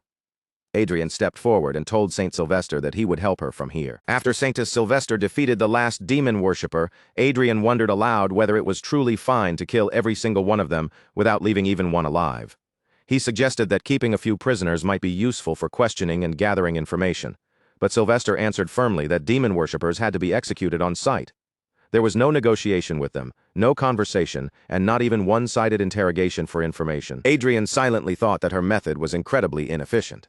Adrien stepped forward and told Saint Sylvester that he would help her from here. After Saintess Sylvester defeated the last demon worshipper, Adrien wondered aloud whether it was truly fine to kill every single one of them without leaving even one alive. He suggested that keeping a few prisoners might be useful for questioning and gathering information, but Sylvester answered firmly that demon worshippers had to be executed on sight. There was no negotiation with them, no conversation, and not even one-sided interrogation for information. Adrien silently thought that her method was incredibly inefficient.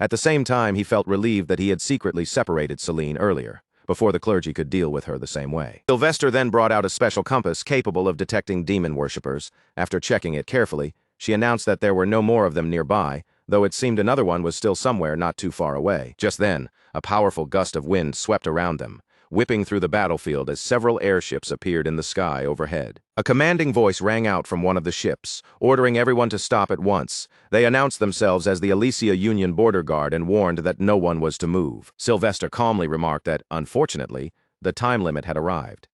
At the same time, he felt relieved that he had secretly separated Celine earlier, before the clergy could deal with her the same way. Sylvester then brought out a special compass capable of detecting demon worshippers. After checking it carefully, she announced that there were no more of them nearby, though it seemed another one was still somewhere not too far away. Just then, a powerful gust of wind swept around them, whipping through the battlefield as several airships appeared in the sky overhead. A commanding voice rang out from one of the ships, ordering everyone to stop at once. They announced themselves as the Alicia Union Border Guard and warned that no one was to move. Sylvester calmly remarked that, unfortunately, the time limit had arrived.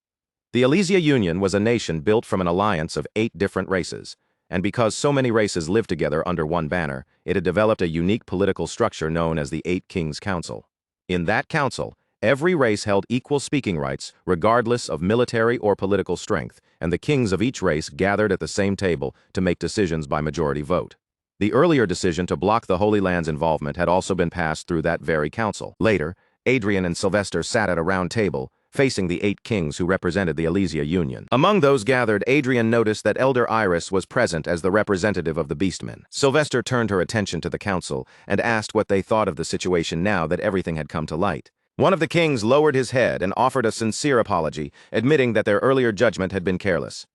The Alicia Union was a nation built from an alliance of 8 different races, and because so many races lived together under one banner, it had developed a unique political structure known as the 8 Kings Council. In that council, every race held equal speaking rights, regardless of military or political strength, and the kings of each race gathered at the same table to make decisions by majority vote. The earlier decision to block the Holy Land's involvement had also been passed through that very council. Later, Adrien and Sylvester sat at a round table, facing the 8 kings who represented the Alicia Union. Among those gathered, Adrien noticed that Elder Iris was present as the representative of the Beastmen. Sylvester turned her attention to the council and asked what they thought of the situation now that everything had come to light. One of the kings lowered his head and offered a sincere apology, admitting that their earlier judgment had been careless.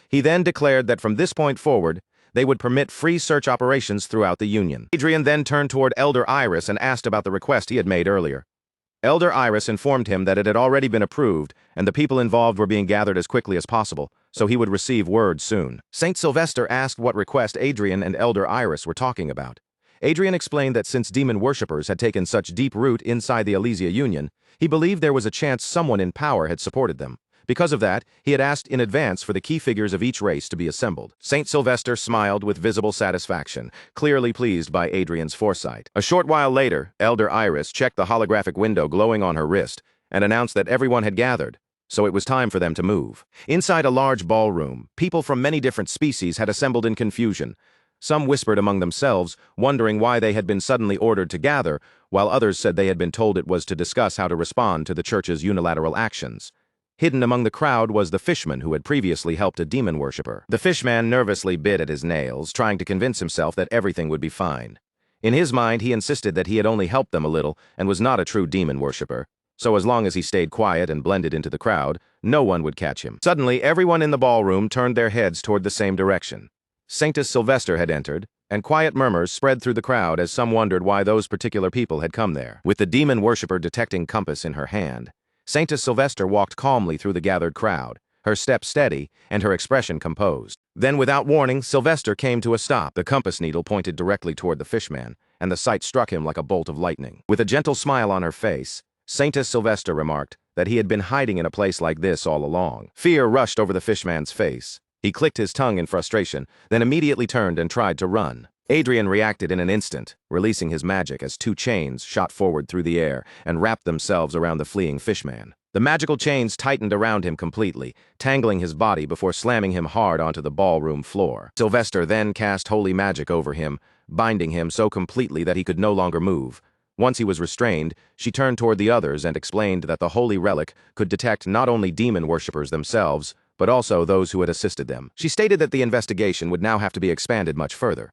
He then declared that from this point forward, They would permit free search operations throughout the Union. Adrien then turned toward Elder Iris and asked about the request he had made earlier. Elder Iris informed him that it had already been approved, and the people involved were being gathered as quickly as possible, so he would receive word soon. Saint Sylvester asked what request Adrien and Elder Iris were talking about. Adrien explained that since demon worshippers had taken such deep root inside the Elysia Union, he believed there was a chance someone in power had supported them. Because of that, he had asked in advance for the key figures of each race to be assembled. Saint Sylvester smiled with visible satisfaction, clearly pleased by Adrien's foresight. A short while later, Elder Iris checked the holographic window glowing on her wrist and announced that everyone had gathered, so it was time for them to move. Inside a large ballroom, people from many different species had assembled in confusion. Some whispered among themselves, wondering why they had been suddenly ordered to gather, while others said they had been told it was to discuss how to respond to the church's unilateral actions. Hidden among the crowd was the fishman who had previously helped a demon worshipper. The fishman nervously bit at his nails, trying to convince himself that everything would be fine. In his mind, he insisted that he had only helped them a little and was not a true demon worshipper. So as long as he stayed quiet and blended into the crowd, no one would catch him. Suddenly, everyone in the ballroom turned their heads toward the same direction. Sanctus Sylvester had entered, and quiet murmurs spread through the crowd as some wondered why those particular people had come there. With the demon worshipper detecting compass in her hand, Sanctus Sylvester walked calmly through the gathered crowd, her step steady and her expression composed. Then, without warning, Sylvester came to a stop. The compass needle pointed directly toward the fishman, and the sight struck him like a bolt of lightning. With a gentle smile on her face, Sanctus Sylvester remarked that he had been hiding in a place like this all along. Fear rushed over the fishman's face. He clicked his tongue in frustration, then immediately turned and tried to run. Adrien reacted in an instant, releasing his magic as two chains shot forward through the air and wrapped themselves around the fleeing fishman. The magical chains tightened around him completely, tangling his body before slamming him hard onto the ballroom floor. Sylvester then cast holy magic over him, binding him so completely that he could no longer move. Once he was restrained, she turned toward the others and explained that the holy relic could detect not only demon worshippers themselves, but also those who had assisted them. She stated that the investigation would now have to be expanded much further.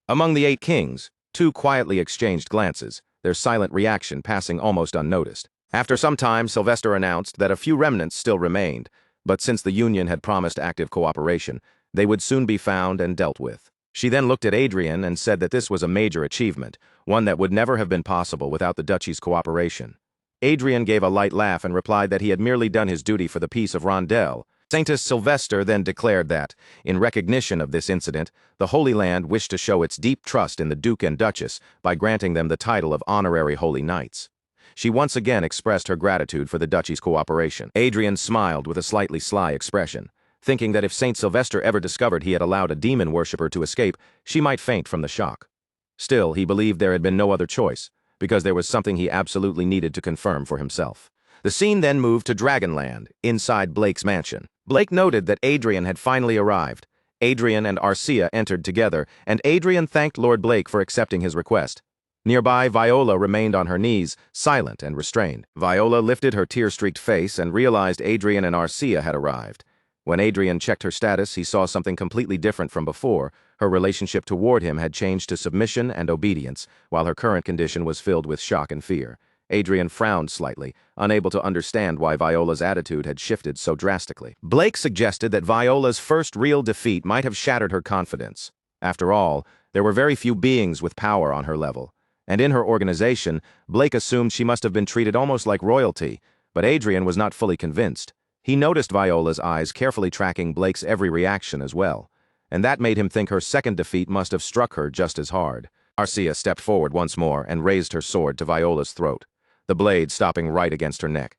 Among the 8 kings, 2 quietly exchanged glances, their silent reaction passing almost unnoticed. After some time, Sylvester announced that a few remnants still remained, but since the Union had promised active cooperation, they would soon be found and dealt with. She then looked at Adrien and said that this was a major achievement, one that would never have been possible without the duchy's cooperation. Adrien gave a light laugh and replied that he had merely done his duty for the peace of Rondell. Sanctus Sylvester then declared that, in recognition of this incident, the Holy Land wished to show its deep trust in the Duke and Duchess by granting them the title of honorary Holy Knights. She once again expressed her gratitude for the duchy's cooperation. Adrien smiled with a slightly sly expression, thinking that if Saint Sylvester ever discovered he had allowed a demon worshipper to escape, she might faint from the shock. Still, he believed there had been no other choice, because there was something he absolutely needed to confirm for himself. The scene then moved to Dragonland, inside Blake's mansion. Blake noted that Adrien had finally arrived. Adrien and Arcia entered together, and Adrien thanked Lord Blake for accepting his request. Nearby, Viola remained on her knees, silent and restrained. Viola lifted her tear-streaked face and realized Adrien and Arcia had arrived. When Adrien checked her status, he saw something completely different from before. Her relationship toward him had changed to submission and obedience, while her current condition was filled with shock and fear. Adrien frowned slightly, unable to understand why Viola's attitude had shifted so drastically. Blake suggested that Viola's first real defeat might have shattered her confidence. After all, there were very few beings with power on her level, and in her organization, Blake assumed she must have been treated almost like royalty, but Adrien was not fully convinced. He noticed Viola's eyes carefully tracking Blake's every reaction as well, and that made him think her second defeat must have struck her just as hard. Arcia stepped forward once more and raised her sword to Viola's throat, the blade stopping right against her neck.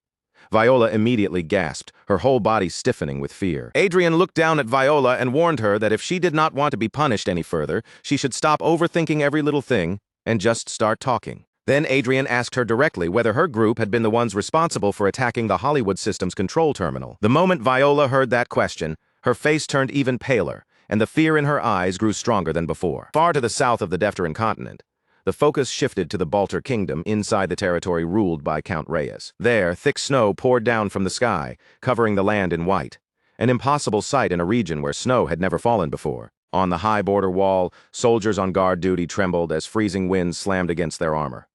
Viola immediately gasped, her whole body stiffening with fear. Adrien looked down at Viola and warned her that if she did not want to be punished any further, she should stop overthinking every little thing and just start talking. Then Adrien asked her directly whether her group had been the ones responsible for attacking the Hollywood Systems control terminal. The moment Viola heard that question, her face turned even paler, and the fear in her eyes grew stronger than before. Far to the south of the Defteran continent, the focus shifted to the Balter Kingdom inside the territory ruled by Count Reyes. There, thick snow poured down from the sky, covering the land in white, an impossible sight in a region where snow had never fallen before. On the high border wall, soldiers on guard duty trembled as freezing winds slammed against their armor.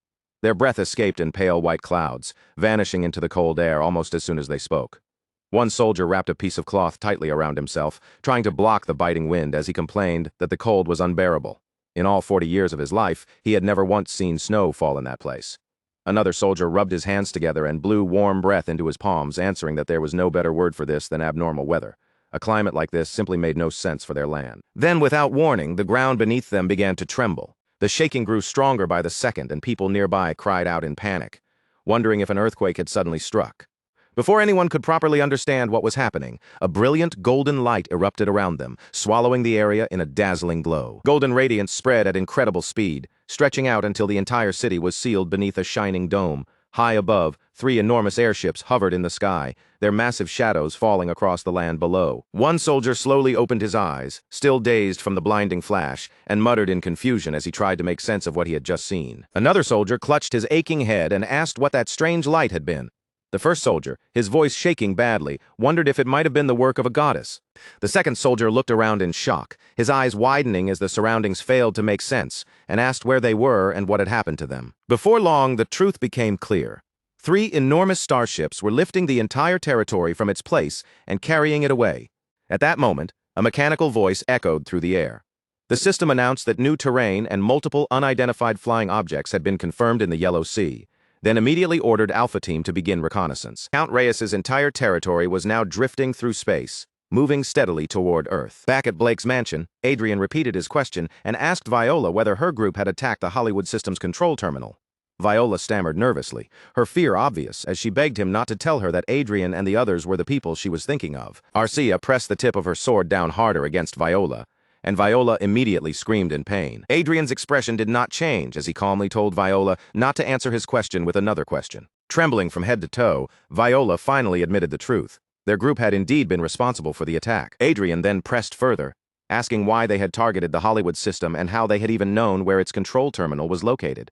Their breath escaped in pale white clouds, vanishing into the cold air almost as soon as they spoke. One soldier wrapped a piece of cloth tightly around himself, trying to block the biting wind as he complained that the cold was unbearable. In all 40 years of his life, he had never once seen snow fall in that place. Another soldier rubbed his hands together and blew warm breath into his palms, answering that there was no better word for this than abnormal weather. A climate like this simply made no sense for their land. Then, without warning, the ground beneath them began to tremble. The shaking grew stronger by the second, and people nearby cried out in panic, wondering if an earthquake had suddenly struck. Before anyone could properly understand what was happening, a brilliant golden light erupted around them, swallowing the area in a dazzling glow. Golden radiance spread at incredible speed, stretching out until the entire city was sealed beneath a shining dome. High above, 3 enormous airships hovered in the sky, their massive shadows falling across the land below. One soldier slowly opened his eyes, still dazed from the blinding flash, and muttered in confusion as he tried to make sense of what he had just seen. Another soldier clutched his aching head and asked what that strange light had been. The first soldier, his voice shaking badly, wondered if it might have been the work of a goddess. The second soldier looked around in shock, his eyes widening as the surroundings failed to make sense, and asked where they were and what had happened to them. Before long, the truth became clear. 3 enormous starships were lifting the entire territory from its place and carrying it away. At that moment, a mechanical voice echoed through the air. The system announced that new terrain and multiple unidentified flying objects had been confirmed in the Yellow Sea, then immediately ordered Alpha Team to begin reconnaissance. Count Reyes's entire territory was now drifting through space, moving steadily toward Earth. Back at Blake's mansion, Adrien repeated his question and asked Viola whether her group had attacked the Hollywood Systems control terminal. Viola stammered nervously, her fear obvious as she begged him not to tell her that Adrien and the others were the people she was thinking of. Arcia pressed the tip of her sword down harder against Viola, and Viola immediately screamed in pain. Adrien's expression did not change as he calmly told Viola not to answer his question with another question. Trembling from head to toe, Viola finally admitted the truth. Their group had indeed been responsible for the attack. Adrien then pressed further, asking why they had targeted the Hollywood system and how they had even known where its control terminal was located.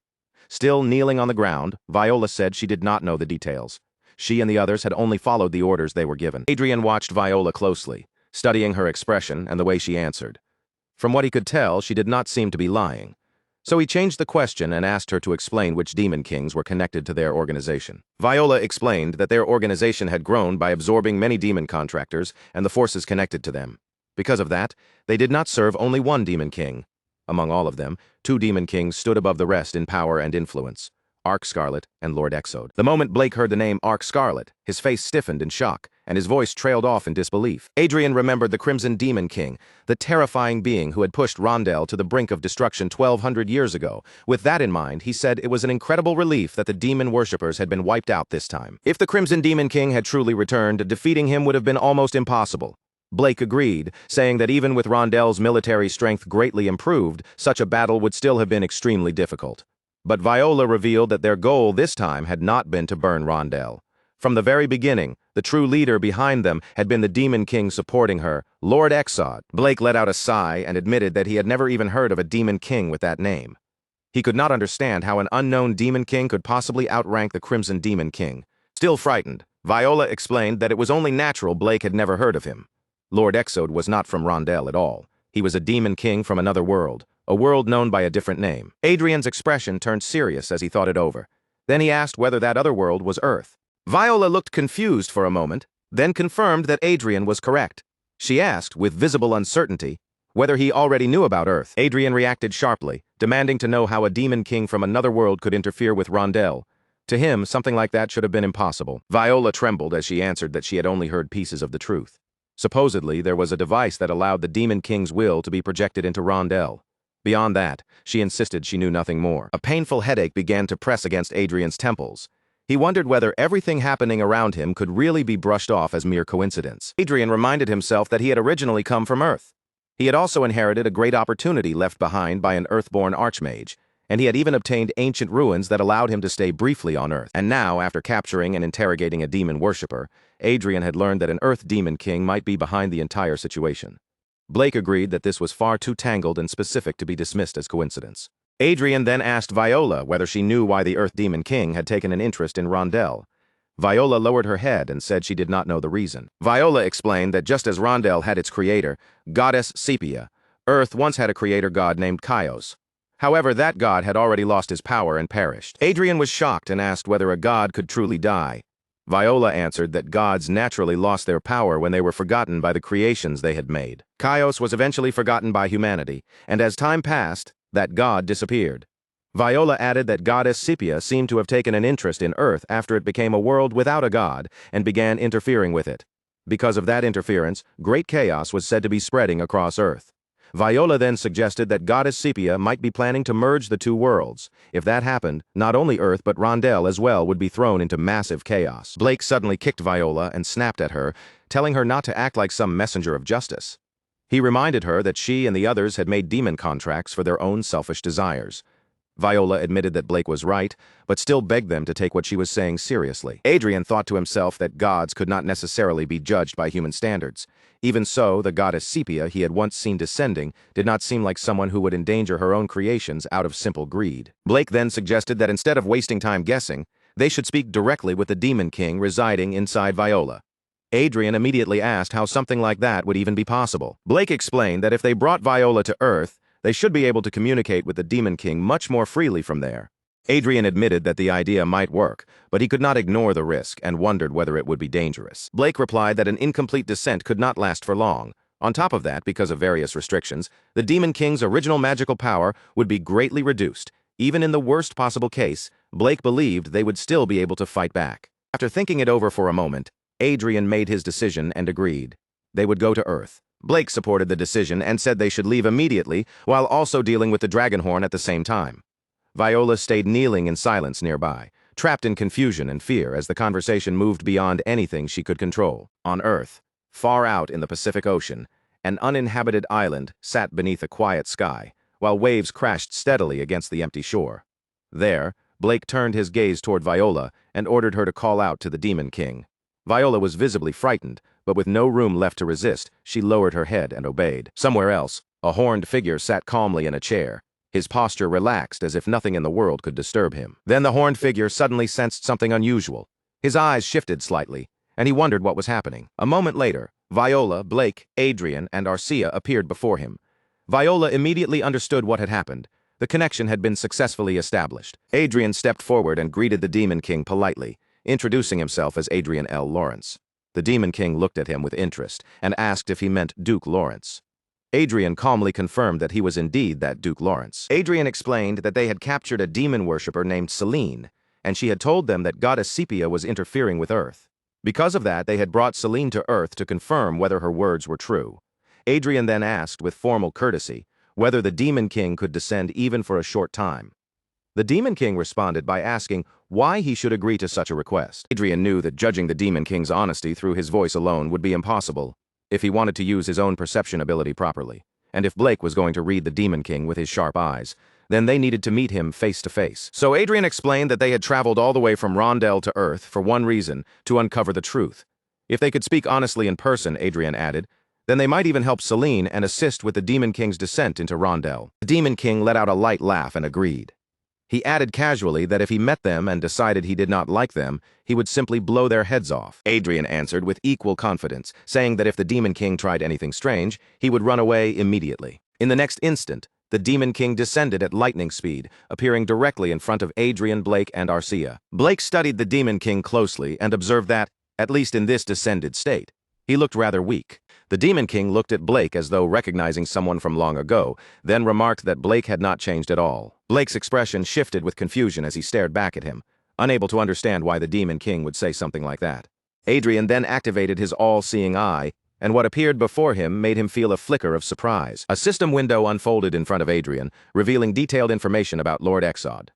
Still kneeling on the ground, Viola said she did not know the details. She and the others had only followed the orders they were given. Adrien watched Viola closely, studying her expression and the way she answered. From what he could tell, she did not seem to be lying. So he changed the question and asked her to explain which demon kings were connected to their organization. Viola explained that their organization had grown by absorbing many demon contractors and the forces connected to them. Because of that, they did not serve only one demon king. Among all of them, 2 demon kings stood above the rest in power and influence, Arc Scarlet and Lord Exode. The moment Blake heard the name Arc Scarlet, his face stiffened in shock, and his voice trailed off in disbelief. Adrien remembered the Crimson Demon King, the terrifying being who had pushed Rondell to the brink of destruction 1,200 years ago. With that in mind, he said it was an incredible relief that the demon worshippers had been wiped out this time. If the Crimson Demon King had truly returned, defeating him would have been almost impossible. Blake agreed, saying that even with Rondell's military strength greatly improved, such a battle would still have been extremely difficult. But Viola revealed that their goal this time had not been to burn Rondell. From the very beginning, the true leader behind them had been the Demon King supporting her, Lord Exode. Blake let out a sigh and admitted that he had never even heard of a Demon King with that name. He could not understand how an unknown Demon King could possibly outrank the Crimson Demon King. Still frightened, Viola explained that it was only natural Blake had never heard of him. Lord Exode was not from Rondell at all. He was a Demon King from another world, a world known by a different name. Adrien's expression turned serious as he thought it over. Then he asked whether that other world was Earth. Viola looked confused for a moment, then confirmed that Adrien was correct. She asked, with visible uncertainty, whether he already knew about Earth. Adrien reacted sharply, demanding to know how a Demon King from another world could interfere with Rondell. To him, something like that should have been impossible. Viola trembled as she answered that she had only heard pieces of the truth. Supposedly, there was a device that allowed the Demon King's will to be projected into Rondell. Beyond that, she insisted she knew nothing more. A painful headache began to press against Adrien's temples. He wondered whether everything happening around him could really be brushed off as mere coincidence. Adrien reminded himself that he had originally come from Earth. He had also inherited a great opportunity left behind by an Earthborn archmage, and he had even obtained ancient ruins that allowed him to stay briefly on Earth. And now, after capturing and interrogating a demon worshipper, Adrien had learned that an Earth Demon King might be behind the entire situation. Blake agreed that this was far too tangled and specific to be dismissed as coincidence. Adrien then asked Viola whether she knew why the Earth Demon King had taken an interest in Rondell. Viola lowered her head and said she did not know the reason. Viola explained that just as Rondell had its creator, goddess Sepia, Earth once had a creator god named Kaios. However, that god had already lost his power and perished. Adrien was shocked and asked whether a god could truly die. Viola answered that gods naturally lost their power when they were forgotten by the creations they had made. Chaos was eventually forgotten by humanity, and as time passed, that god disappeared. Viola added that goddess Sepia seemed to have taken an interest in Earth after it became a world without a god and began interfering with it. Because of that interference, great chaos was said to be spreading across Earth. Viola then suggested that goddess Sepia might be planning to merge the two worlds. If that happened, not only Earth but Rondell as well would be thrown into massive chaos. Blake suddenly kicked Viola and snapped at her, telling her not to act like some messenger of justice. He reminded her that she and the others had made demon contracts for their own selfish desires. Viola admitted that Blake was right, but still begged them to take what she was saying seriously. Adrien thought to himself that gods could not necessarily be judged by human standards. Even so, the goddess Sepia he had once seen descending did not seem like someone who would endanger her own creations out of simple greed. Blake then suggested that instead of wasting time guessing, they should speak directly with the Demon King residing inside Viola. Adrien immediately asked how something like that would even be possible. Blake explained that if they brought Viola to Earth, they should be able to communicate with the Demon King much more freely from there. Adrien admitted that the idea might work, but he could not ignore the risk and wondered whether it would be dangerous. Blake replied that an incomplete descent could not last for long. On top of that, because of various restrictions, the Demon King's original magical power would be greatly reduced. Even in the worst possible case, Blake believed they would still be able to fight back. After thinking it over for a moment, Adrien made his decision and agreed. They would go to Earth. Blake supported the decision and said they should leave immediately while also dealing with the Dragonhorn at the same time. Viola stayed kneeling in silence nearby, trapped in confusion and fear as the conversation moved beyond anything she could control. On Earth, far out in the Pacific Ocean, an uninhabited island sat beneath a quiet sky, while waves crashed steadily against the empty shore. There, Blake turned his gaze toward Viola and ordered her to call out to the Demon King. Viola was visibly frightened, but with no room left to resist, she lowered her head and obeyed. Somewhere else, a horned figure sat calmly in a chair, his posture relaxed as if nothing in the world could disturb him. Then the horned figure suddenly sensed something unusual. His eyes shifted slightly, and he wondered what was happening. A moment later, Viola, Blake, Adrien, and Arcia appeared before him. Viola immediately understood what had happened. The connection had been successfully established. Adrien stepped forward and greeted the Demon King politely, introducing himself as Adrien L. Lawrence. The Demon King looked at him with interest and asked if he meant Duke Lawrence. Adrien calmly confirmed that he was indeed that Duke Lawrence. Adrien explained that they had captured a demon worshipper named Celine, and she had told them that goddess Sepia was interfering with Earth. Because of that, they had brought Celine to Earth to confirm whether her words were true. Adrien then asked, with formal courtesy, whether the Demon King could descend even for a short time. The Demon King responded by asking why he should agree to such a request. Adrien knew that judging the Demon King's honesty through his voice alone would be impossible if he wanted to use his own perception ability properly, and if Blake was going to read the Demon King with his sharp eyes, then they needed to meet him face to face. So Adrien explained that they had traveled all the way from Rondell to Earth for one reason, to uncover the truth. If they could speak honestly in person, Adrien added, then they might even help Celine and assist with the Demon King's descent into Rondell. The Demon King let out a light laugh and agreed. He added casually that if he met them and decided he did not like them, he would simply blow their heads off. Adrien answered with equal confidence, saying that if the Demon King tried anything strange, he would run away immediately. In the next instant, the Demon King descended at lightning speed, appearing directly in front of Adrien, Blake, and Arcia. Blake studied the Demon King closely and observed that, at least in this descended state, he looked rather weak. The Demon King looked at Blake as though recognizing someone from long ago, then remarked that Blake had not changed at all. Blake's expression shifted with confusion as he stared back at him, unable to understand why the Demon King would say something like that. Adrien then activated his all-seeing eye, and what appeared before him made him feel a flicker of surprise. A system window unfolded in front of Adrien, revealing detailed information about Lord Exod.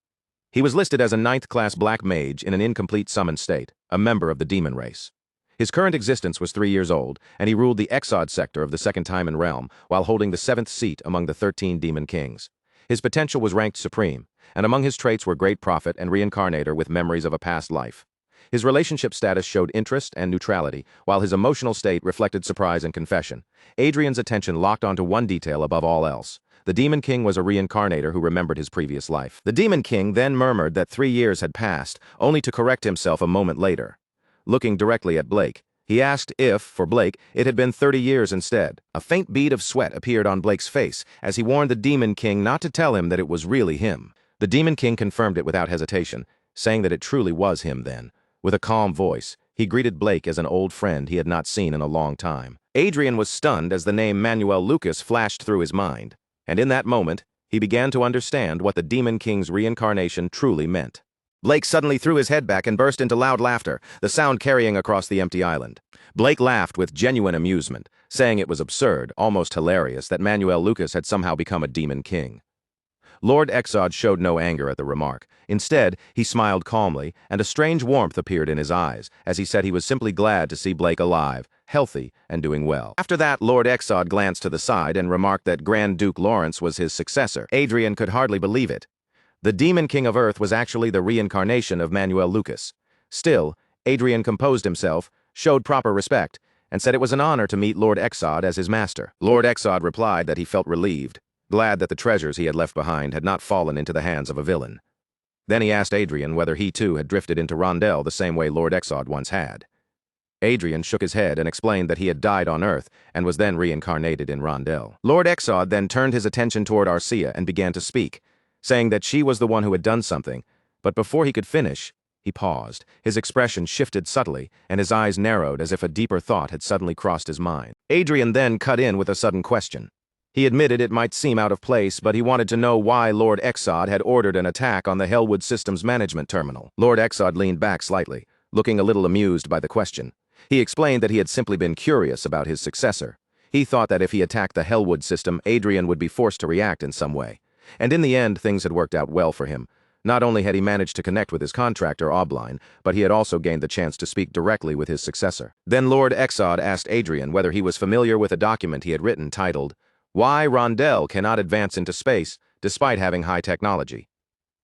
He was listed as a 9th-class black mage in an incomplete summoned state, a member of the demon race. His current existence was 3 years old, and he ruled the Exod sector of the Second Time Realm while holding the 7th seat among the 13 demon kings. His potential was ranked supreme, and among his traits were great prophet and reincarnator with memories of a past life. His relationship status showed interest and neutrality, while his emotional state reflected surprise and confession. Adrien's attention locked onto one detail above all else. The Demon King was a reincarnator who remembered his previous life. The Demon King then murmured that 3 years had passed, only to correct himself a moment later. Looking directly at Blake, he asked if, for Blake, it had been 30 years instead. A faint bead of sweat appeared on Blake's face as he warned the Demon King not to tell him that it was really him. The Demon King confirmed it without hesitation, saying that it truly was him then. With a calm voice, he greeted Blake as an old friend he had not seen in a long time. Adrien was stunned as the name Manuel Lucas flashed through his mind, and in that moment, he began to understand what the Demon King's reincarnation truly meant. Blake suddenly threw his head back and burst into loud laughter, the sound carrying across the empty island. Blake laughed with genuine amusement, saying it was absurd, almost hilarious, that Manuel Lucas had somehow become a Demon King. Lord Exod showed no anger at the remark. Instead, he smiled calmly, and a strange warmth appeared in his eyes, as he said he was simply glad to see Blake alive, healthy, and doing well. After that, Lord Exod glanced to the side and remarked that Grand Duke Lawrence was his successor. Adrien could hardly believe it. The Demon King of Earth was actually the reincarnation of Manuel Lucas. Still, Adrien composed himself, showed proper respect, and said it was an honor to meet Lord Exod as his master. Lord Exod replied that he felt relieved, glad that the treasures he had left behind had not fallen into the hands of a villain. Then he asked Adrien whether he too had drifted into Rondell the same way Lord Exod once had. Adrien shook his head and explained that he had died on Earth and was then reincarnated in Rondell. Lord Exod then turned his attention toward Arcia and began to speak, saying that she was the one who had done something, but before he could finish, he paused. His expression shifted subtly, and his eyes narrowed as if a deeper thought had suddenly crossed his mind. Adrien then cut in with a sudden question. He admitted it might seem out of place, but he wanted to know why Lord Exod had ordered an attack on the Hellwood Systems Management Terminal. Lord Exod leaned back slightly, looking a little amused by the question. He explained that he had simply been curious about his successor. He thought that if he attacked the Hellwood system, Adrien would be forced to react in some way. And in the end, things had worked out well for him. Not only had he managed to connect with his contractor, Obline, but he had also gained the chance to speak directly with his successor. Then Lord Exod asked Adrien whether he was familiar with a document he had written titled, "Why Rondell Cannot Advance into Space Despite Having High Technology."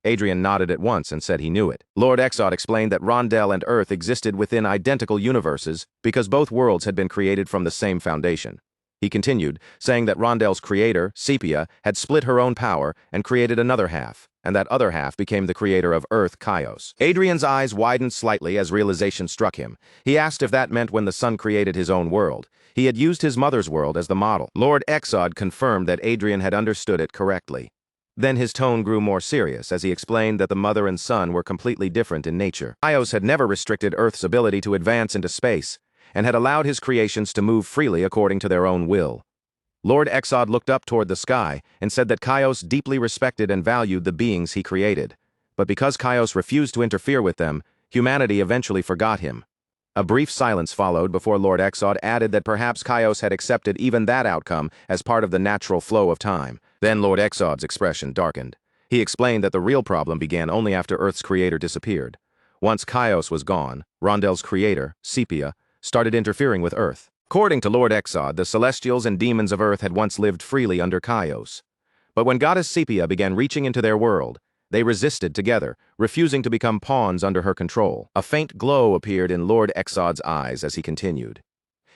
Adrien nodded at once and said he knew it. Lord Exod explained that Rondell and Earth existed within identical universes because both worlds had been created from the same foundation. He continued, saying that Rondell's creator, Sepia, had split her own power and created another half, and that other half became the creator of Earth, Kaios. Adrien's eyes widened slightly as realization struck him. He asked if that meant when the sun created his own world. He had used his mother's world as the model. Lord Exod confirmed that Adrien had understood it correctly. Then his tone grew more serious as he explained that the mother and son were completely different in nature. Kaios had never restricted Earth's ability to advance into space, and had allowed his creations to move freely according to their own will. Lord Exod looked up toward the sky and said that Kaios deeply respected and valued the beings he created. But because Kaios refused to interfere with them, humanity eventually forgot him. A brief silence followed before Lord Exod added that perhaps Kaios had accepted even that outcome as part of the natural flow of time. Then Lord Exod's expression darkened. He explained that the real problem began only after Earth's creator disappeared. Once Kaios was gone, Rondell's creator, Sepia, started interfering with Earth. According to Lord Exod, the celestials and demons of Earth had once lived freely under Kaios. But when Goddess Sepia began reaching into their world, they resisted together, refusing to become pawns under her control. A faint glow appeared in Lord Exod's eyes as he continued.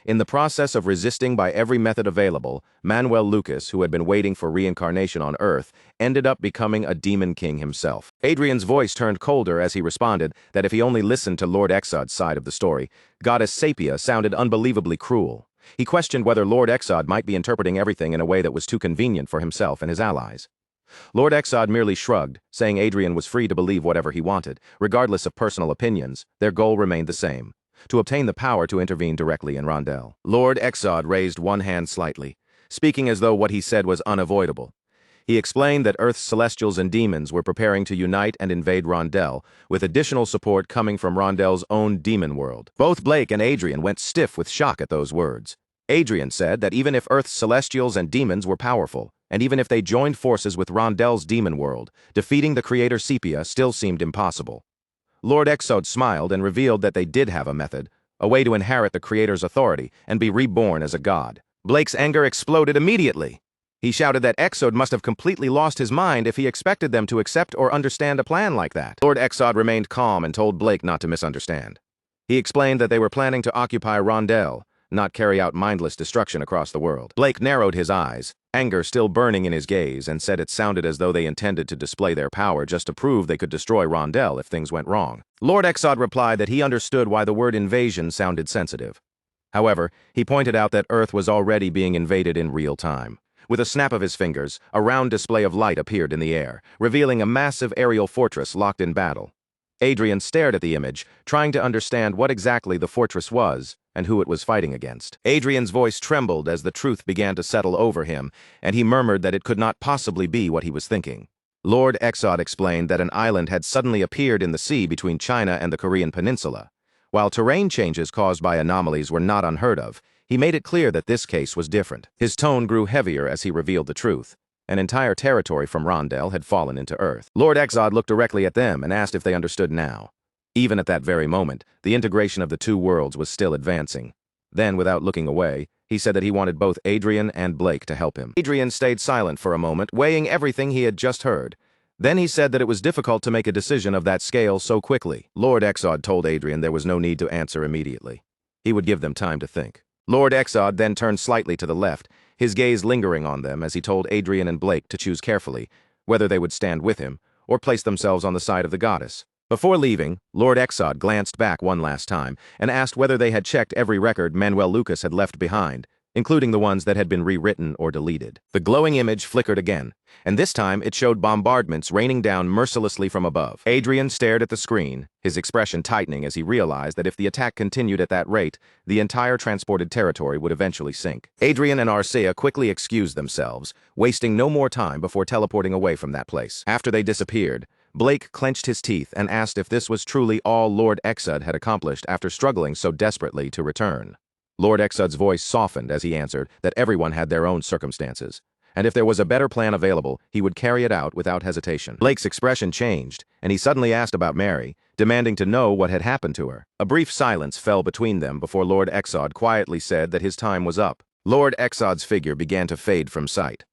In the process of resisting by every method available, Manuel Lucas, who had been waiting for reincarnation on Earth, ended up becoming a demon king himself. Adrien's voice turned colder as he responded that if he only listened to Lord Exod's side of the story, Goddess Sepia sounded unbelievably cruel. He questioned whether Lord Exod might be interpreting everything in a way that was too convenient for himself and his allies. Lord Exod merely shrugged, saying Adrien was free to believe whatever he wanted. Regardless of personal opinions, their goal remained the same: to obtain the power to intervene directly in Rondell. Lord Exod raised one hand slightly, speaking as though what he said was unavoidable. He explained that Earth's celestials and demons were preparing to unite and invade Rondell, with additional support coming from Rondell's own demon world. Both Blake and Adrien went stiff with shock at those words. Adrien said that even if Earth's celestials and demons were powerful, and even if they joined forces with Rondell's demon world, defeating the creator Sepia still seemed impossible. Lord Exod smiled and revealed that they did have a method, a way to inherit the creator's authority and be reborn as a god. Blake's anger exploded immediately. He shouted that Exod must have completely lost his mind if he expected them to accept or understand a plan like that. Lord Exod remained calm and told Blake not to misunderstand. He explained that they were planning to occupy Rondell, not carry out mindless destruction across the world. Blake narrowed his eyes, anger still burning in his gaze, and said it sounded as though they intended to display their power just to prove they could destroy Rondell if things went wrong. Lord Exod replied that he understood why the word invasion sounded sensitive. However, he pointed out that Earth was already being invaded in real time. With a snap of his fingers, a round display of light appeared in the air, revealing a massive aerial fortress locked in battle. Adrien stared at the image, trying to understand what exactly the fortress was and who it was fighting against. Adrien's voice trembled as the truth began to settle over him, and he murmured that it could not possibly be what he was thinking. Lord Exod explained that an island had suddenly appeared in the sea between China and the Korean peninsula. While terrain changes caused by anomalies were not unheard of, he made it clear that this case was different. His tone grew heavier as he revealed the truth. An entire territory from Rondell had fallen into Earth. Lord Exod looked directly at them and asked if they understood now. Even at that very moment, the integration of the two worlds was still advancing. Then, without looking away, he said that he wanted both Adrien and Blake to help him. Adrien stayed silent for a moment, weighing everything he had just heard. Then he said that it was difficult to make a decision of that scale so quickly. Lord Exod told Adrien there was no need to answer immediately. He would give them time to think. Lord Exod then turned slightly to the left, his gaze lingering on them as he told Adrien and Blake to choose carefully whether they would stand with him or place themselves on the side of the goddess. Before leaving, Lord Exod glanced back one last time and asked whether they had checked every record Manuel Lucas had left behind, including the ones that had been rewritten or deleted. The glowing image flickered again, and this time it showed bombardments raining down mercilessly from above. Adrien stared at the screen, his expression tightening as he realized that if the attack continued at that rate, the entire transported territory would eventually sink. Adrien and Arcia quickly excused themselves, wasting no more time before teleporting away from that place. After they disappeared, Blake clenched his teeth and asked if this was truly all Lord Exod had accomplished after struggling so desperately to return. Lord Exod's voice softened as he answered that everyone had their own circumstances, and if there was a better plan available, he would carry it out without hesitation. Blake's expression changed, and he suddenly asked about Mary, demanding to know what had happened to her. A brief silence fell between them before Lord Exod quietly said that his time was up. Lord Exod's figure began to fade from sight.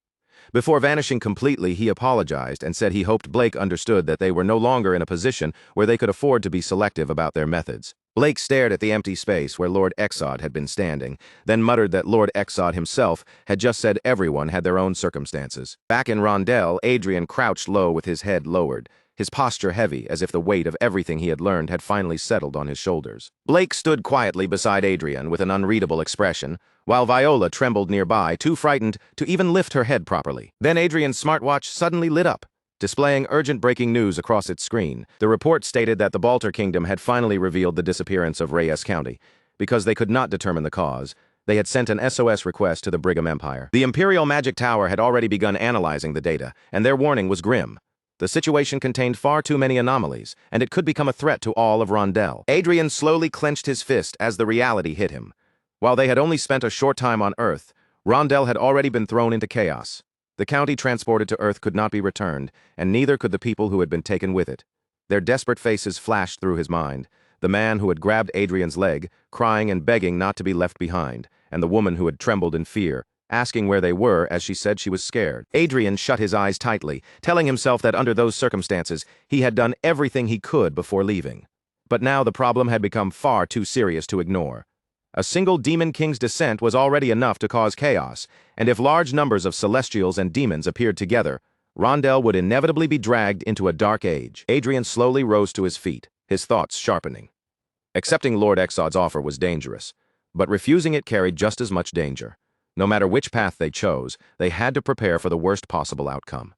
Before vanishing completely, he apologized and said he hoped Blake understood that they were no longer in a position where they could afford to be selective about their methods. Blake stared at the empty space where Lord Exod had been standing, then muttered that Lord Exod himself had just said everyone had their own circumstances. Back in Rondell, Adrien crouched low with his head lowered, his posture heavy as if the weight of everything he had learned had finally settled on his shoulders. Blake stood quietly beside Adrien with an unreadable expression, while Viola trembled nearby, too frightened to even lift her head properly. Then Adrien's smartwatch suddenly lit up, displaying urgent breaking news across its screen. The report stated that the Balter Kingdom had finally revealed the disappearance of Reyes County. Because they could not determine the cause, they had sent an SOS request to the Brigham Empire. The Imperial Magic Tower had already begun analyzing the data, and their warning was grim. The situation contained far too many anomalies, and it could become a threat to all of Rondell. Adrien slowly clenched his fist as the reality hit him. While they had only spent a short time on Earth, Rondell had already been thrown into chaos. The county transported to Earth could not be returned, and neither could the people who had been taken with it. Their desperate faces flashed through his mind, the man who had grabbed Adrien's leg, crying and begging not to be left behind, and the woman who had trembled in fear, asking where they were as she said she was scared. Adrien shut his eyes tightly, telling himself that under those circumstances, he had done everything he could before leaving. But now the problem had become far too serious to ignore. A single Demon King's descent was already enough to cause chaos, and if large numbers of Celestials and demons appeared together, Rondell would inevitably be dragged into a dark age. Adrien slowly rose to his feet, his thoughts sharpening. Accepting Lord Exod's offer was dangerous, but refusing it carried just as much danger. No matter which path they chose, they had to prepare for the worst possible outcome.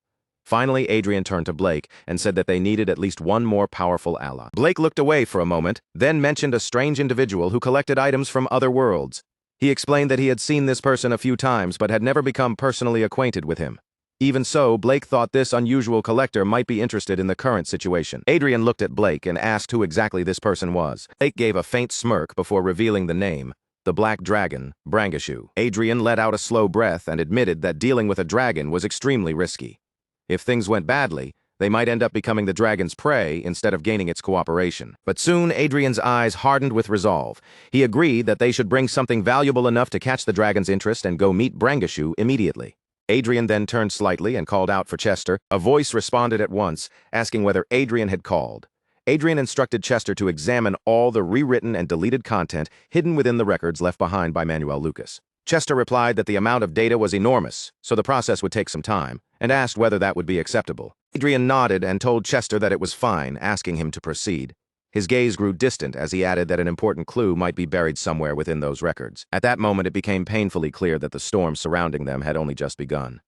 Finally, Adrien turned to Blake and said that they needed at least one more powerful ally. Blake looked away for a moment, then mentioned a strange individual who collected items from other worlds. He explained that he had seen this person a few times but had never become personally acquainted with him. Even so, Blake thought this unusual collector might be interested in the current situation. Adrien looked at Blake and asked who exactly this person was. Blake gave a faint smirk before revealing the name. The Black Dragon, Brangashu. Adrien let out a slow breath and admitted that dealing with a dragon was extremely risky. If things went badly, they might end up becoming the dragon's prey instead of gaining its cooperation. But soon, Adrien's eyes hardened with resolve. He agreed that they should bring something valuable enough to catch the dragon's interest and go meet Brangashu immediately. Adrien then turned slightly and called out for Chester. A voice responded at once, asking whether Adrien had called. Adrien instructed Chester to examine all the rewritten and deleted content hidden within the records left behind by Manuel Lucas. Chester replied that the amount of data was enormous, so the process would take some time, and asked whether that would be acceptable. Adrien nodded and told Chester that it was fine, asking him to proceed. His gaze grew distant as he added that an important clue might be buried somewhere within those records. At that moment, it became painfully clear that the storm surrounding them had only just begun.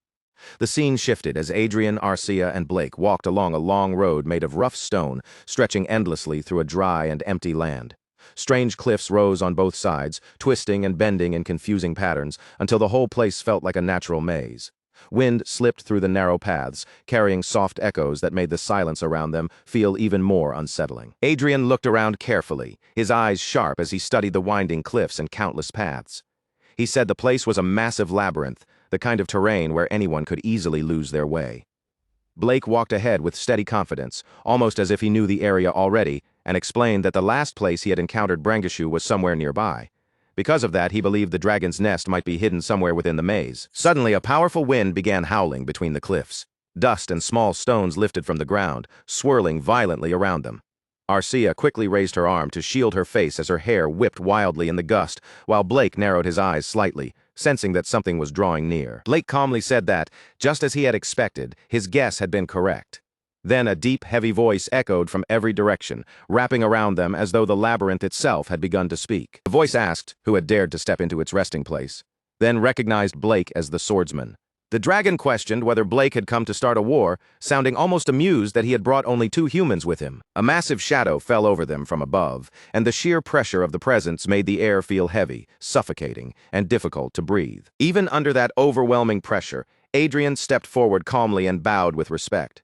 The scene shifted as Adrien, Arcia, and Blake walked along a long road made of rough stone, stretching endlessly through a dry and empty land. Strange cliffs rose on both sides, twisting and bending in confusing patterns, until the whole place felt like a natural maze. Wind slipped through the narrow paths, carrying soft echoes that made the silence around them feel even more unsettling. Adrien looked around carefully, his eyes sharp as he studied the winding cliffs and countless paths. He said the place was a massive labyrinth, the kind of terrain where anyone could easily lose their way. Blake walked ahead with steady confidence, almost as if he knew the area already, and explained that the last place he had encountered Brangishu was somewhere nearby. Because of that, he believed the dragon's nest might be hidden somewhere within the maze. Suddenly, a powerful wind began howling between the cliffs. Dust and small stones lifted from the ground, swirling violently around them. Arcia quickly raised her arm to shield her face as her hair whipped wildly in the gust, while Blake narrowed his eyes slightly, sensing that something was drawing near. Blake calmly said that, just as he had expected, his guess had been correct. Then a deep, heavy voice echoed from every direction, wrapping around them as though the labyrinth itself had begun to speak. The voice asked who had dared to step into its resting place, then recognized Blake as the swordsman. The dragon questioned whether Blake had come to start a war, sounding almost amused that he had brought only 2 humans with him. A massive shadow fell over them from above, and the sheer pressure of the presence made the air feel heavy, suffocating, and difficult to breathe. Even under that overwhelming pressure, Adrien stepped forward calmly and bowed with respect.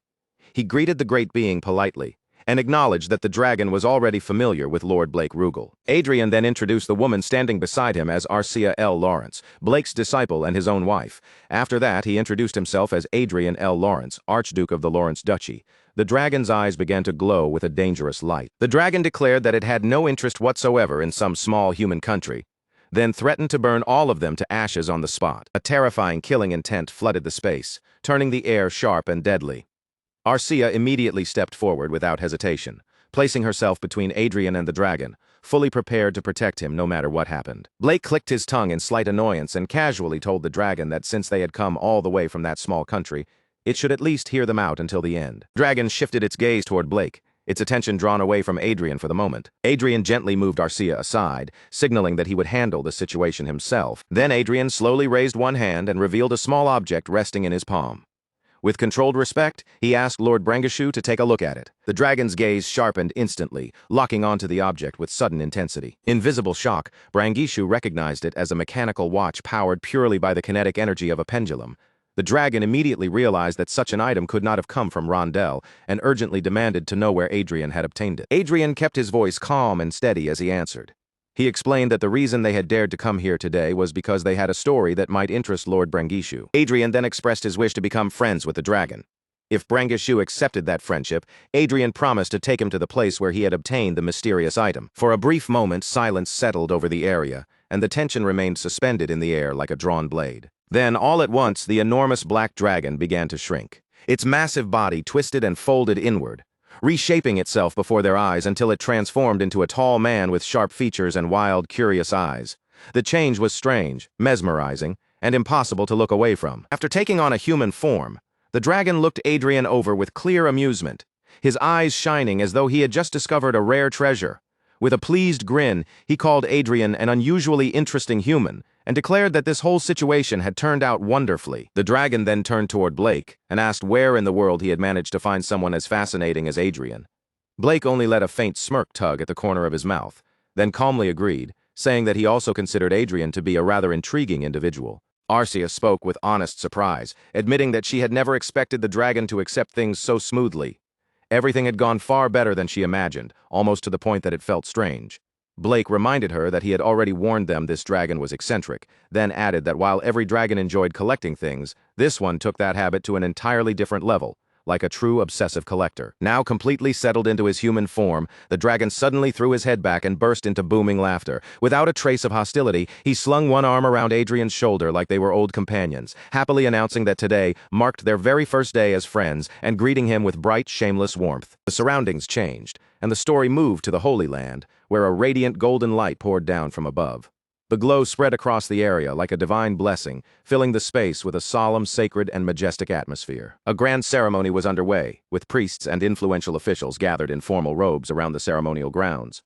He greeted the great being politely, and acknowledged that the dragon was already familiar with Lord Blake Rugal. Adrien then introduced the woman standing beside him as Arcia L. Lawrence, Blake's disciple and his own wife. After that, he introduced himself as Adrien L. Lawrence, Archduke of the Lawrence Duchy. The dragon's eyes began to glow with a dangerous light. The dragon declared that it had no interest whatsoever in some small human country, then threatened to burn all of them to ashes on the spot. A terrifying killing intent flooded the space, turning the air sharp and deadly. Arcia immediately stepped forward without hesitation, placing herself between Adrien and the dragon, fully prepared to protect him no matter what happened. Blake clicked his tongue in slight annoyance and casually told the dragon that since they had come all the way from that small country, it should at least hear them out until the end. The dragon shifted its gaze toward Blake, its attention drawn away from Adrien for the moment. Adrien gently moved Arcia aside, signaling that he would handle the situation himself. Then Adrien slowly raised one hand and revealed a small object resting in his palm. With controlled respect, he asked Lord Brangishu to take a look at it. The dragon's gaze sharpened instantly, locking onto the object with sudden intensity. In visible shock, Brangishu recognized it as a mechanical watch powered purely by the kinetic energy of a pendulum. The dragon immediately realized that such an item could not have come from Rondell, and urgently demanded to know where Adrien had obtained it. Adrien kept his voice calm and steady as he answered. He explained that the reason they had dared to come here today was because they had a story that might interest Lord Brangishu. Adrien then expressed his wish to become friends with the dragon. If Brangishu accepted that friendship, Adrien promised to take him to the place where he had obtained the mysterious item. For a brief moment, silence settled over the area, and the tension remained suspended in the air like a drawn blade. Then, all at once, the enormous black dragon began to shrink. Its massive body twisted and folded inward, reshaping itself before their eyes until it transformed into a tall man with sharp features and wild, curious eyes. The change was strange, mesmerizing, and impossible to look away from. After taking on a human form, the dragon looked Adrien over with clear amusement, his eyes shining as though he had just discovered a rare treasure. With a pleased grin, he called Adrien an unusually interesting human, and declared that this whole situation had turned out wonderfully. The dragon then turned toward Blake and asked where in the world he had managed to find someone as fascinating as Adrien. Blake only let a faint smirk tug at the corner of his mouth, then calmly agreed, saying that he also considered Adrien to be a rather intriguing individual. Arcia spoke with honest surprise, admitting that she had never expected the dragon to accept things so smoothly. Everything had gone far better than she imagined, almost to the point that it felt strange. Blake reminded her that he had already warned them this dragon was eccentric, then added that while every dragon enjoyed collecting things, this one took that habit to an entirely different level, like a true obsessive collector. Now completely settled into his human form, the dragon suddenly threw his head back and burst into booming laughter. Without a trace of hostility, he slung one arm around Adrien's shoulder like they were old companions, happily announcing that today marked their very first day as friends and greeting him with bright, shameless warmth. The surroundings changed, and the story moved to the Holy Land, where a radiant golden light poured down from above. The glow spread across the area like a divine blessing, filling the space with a solemn, sacred, and majestic atmosphere. A grand ceremony was underway, with priests and influential officials gathered in formal robes around the ceremonial grounds.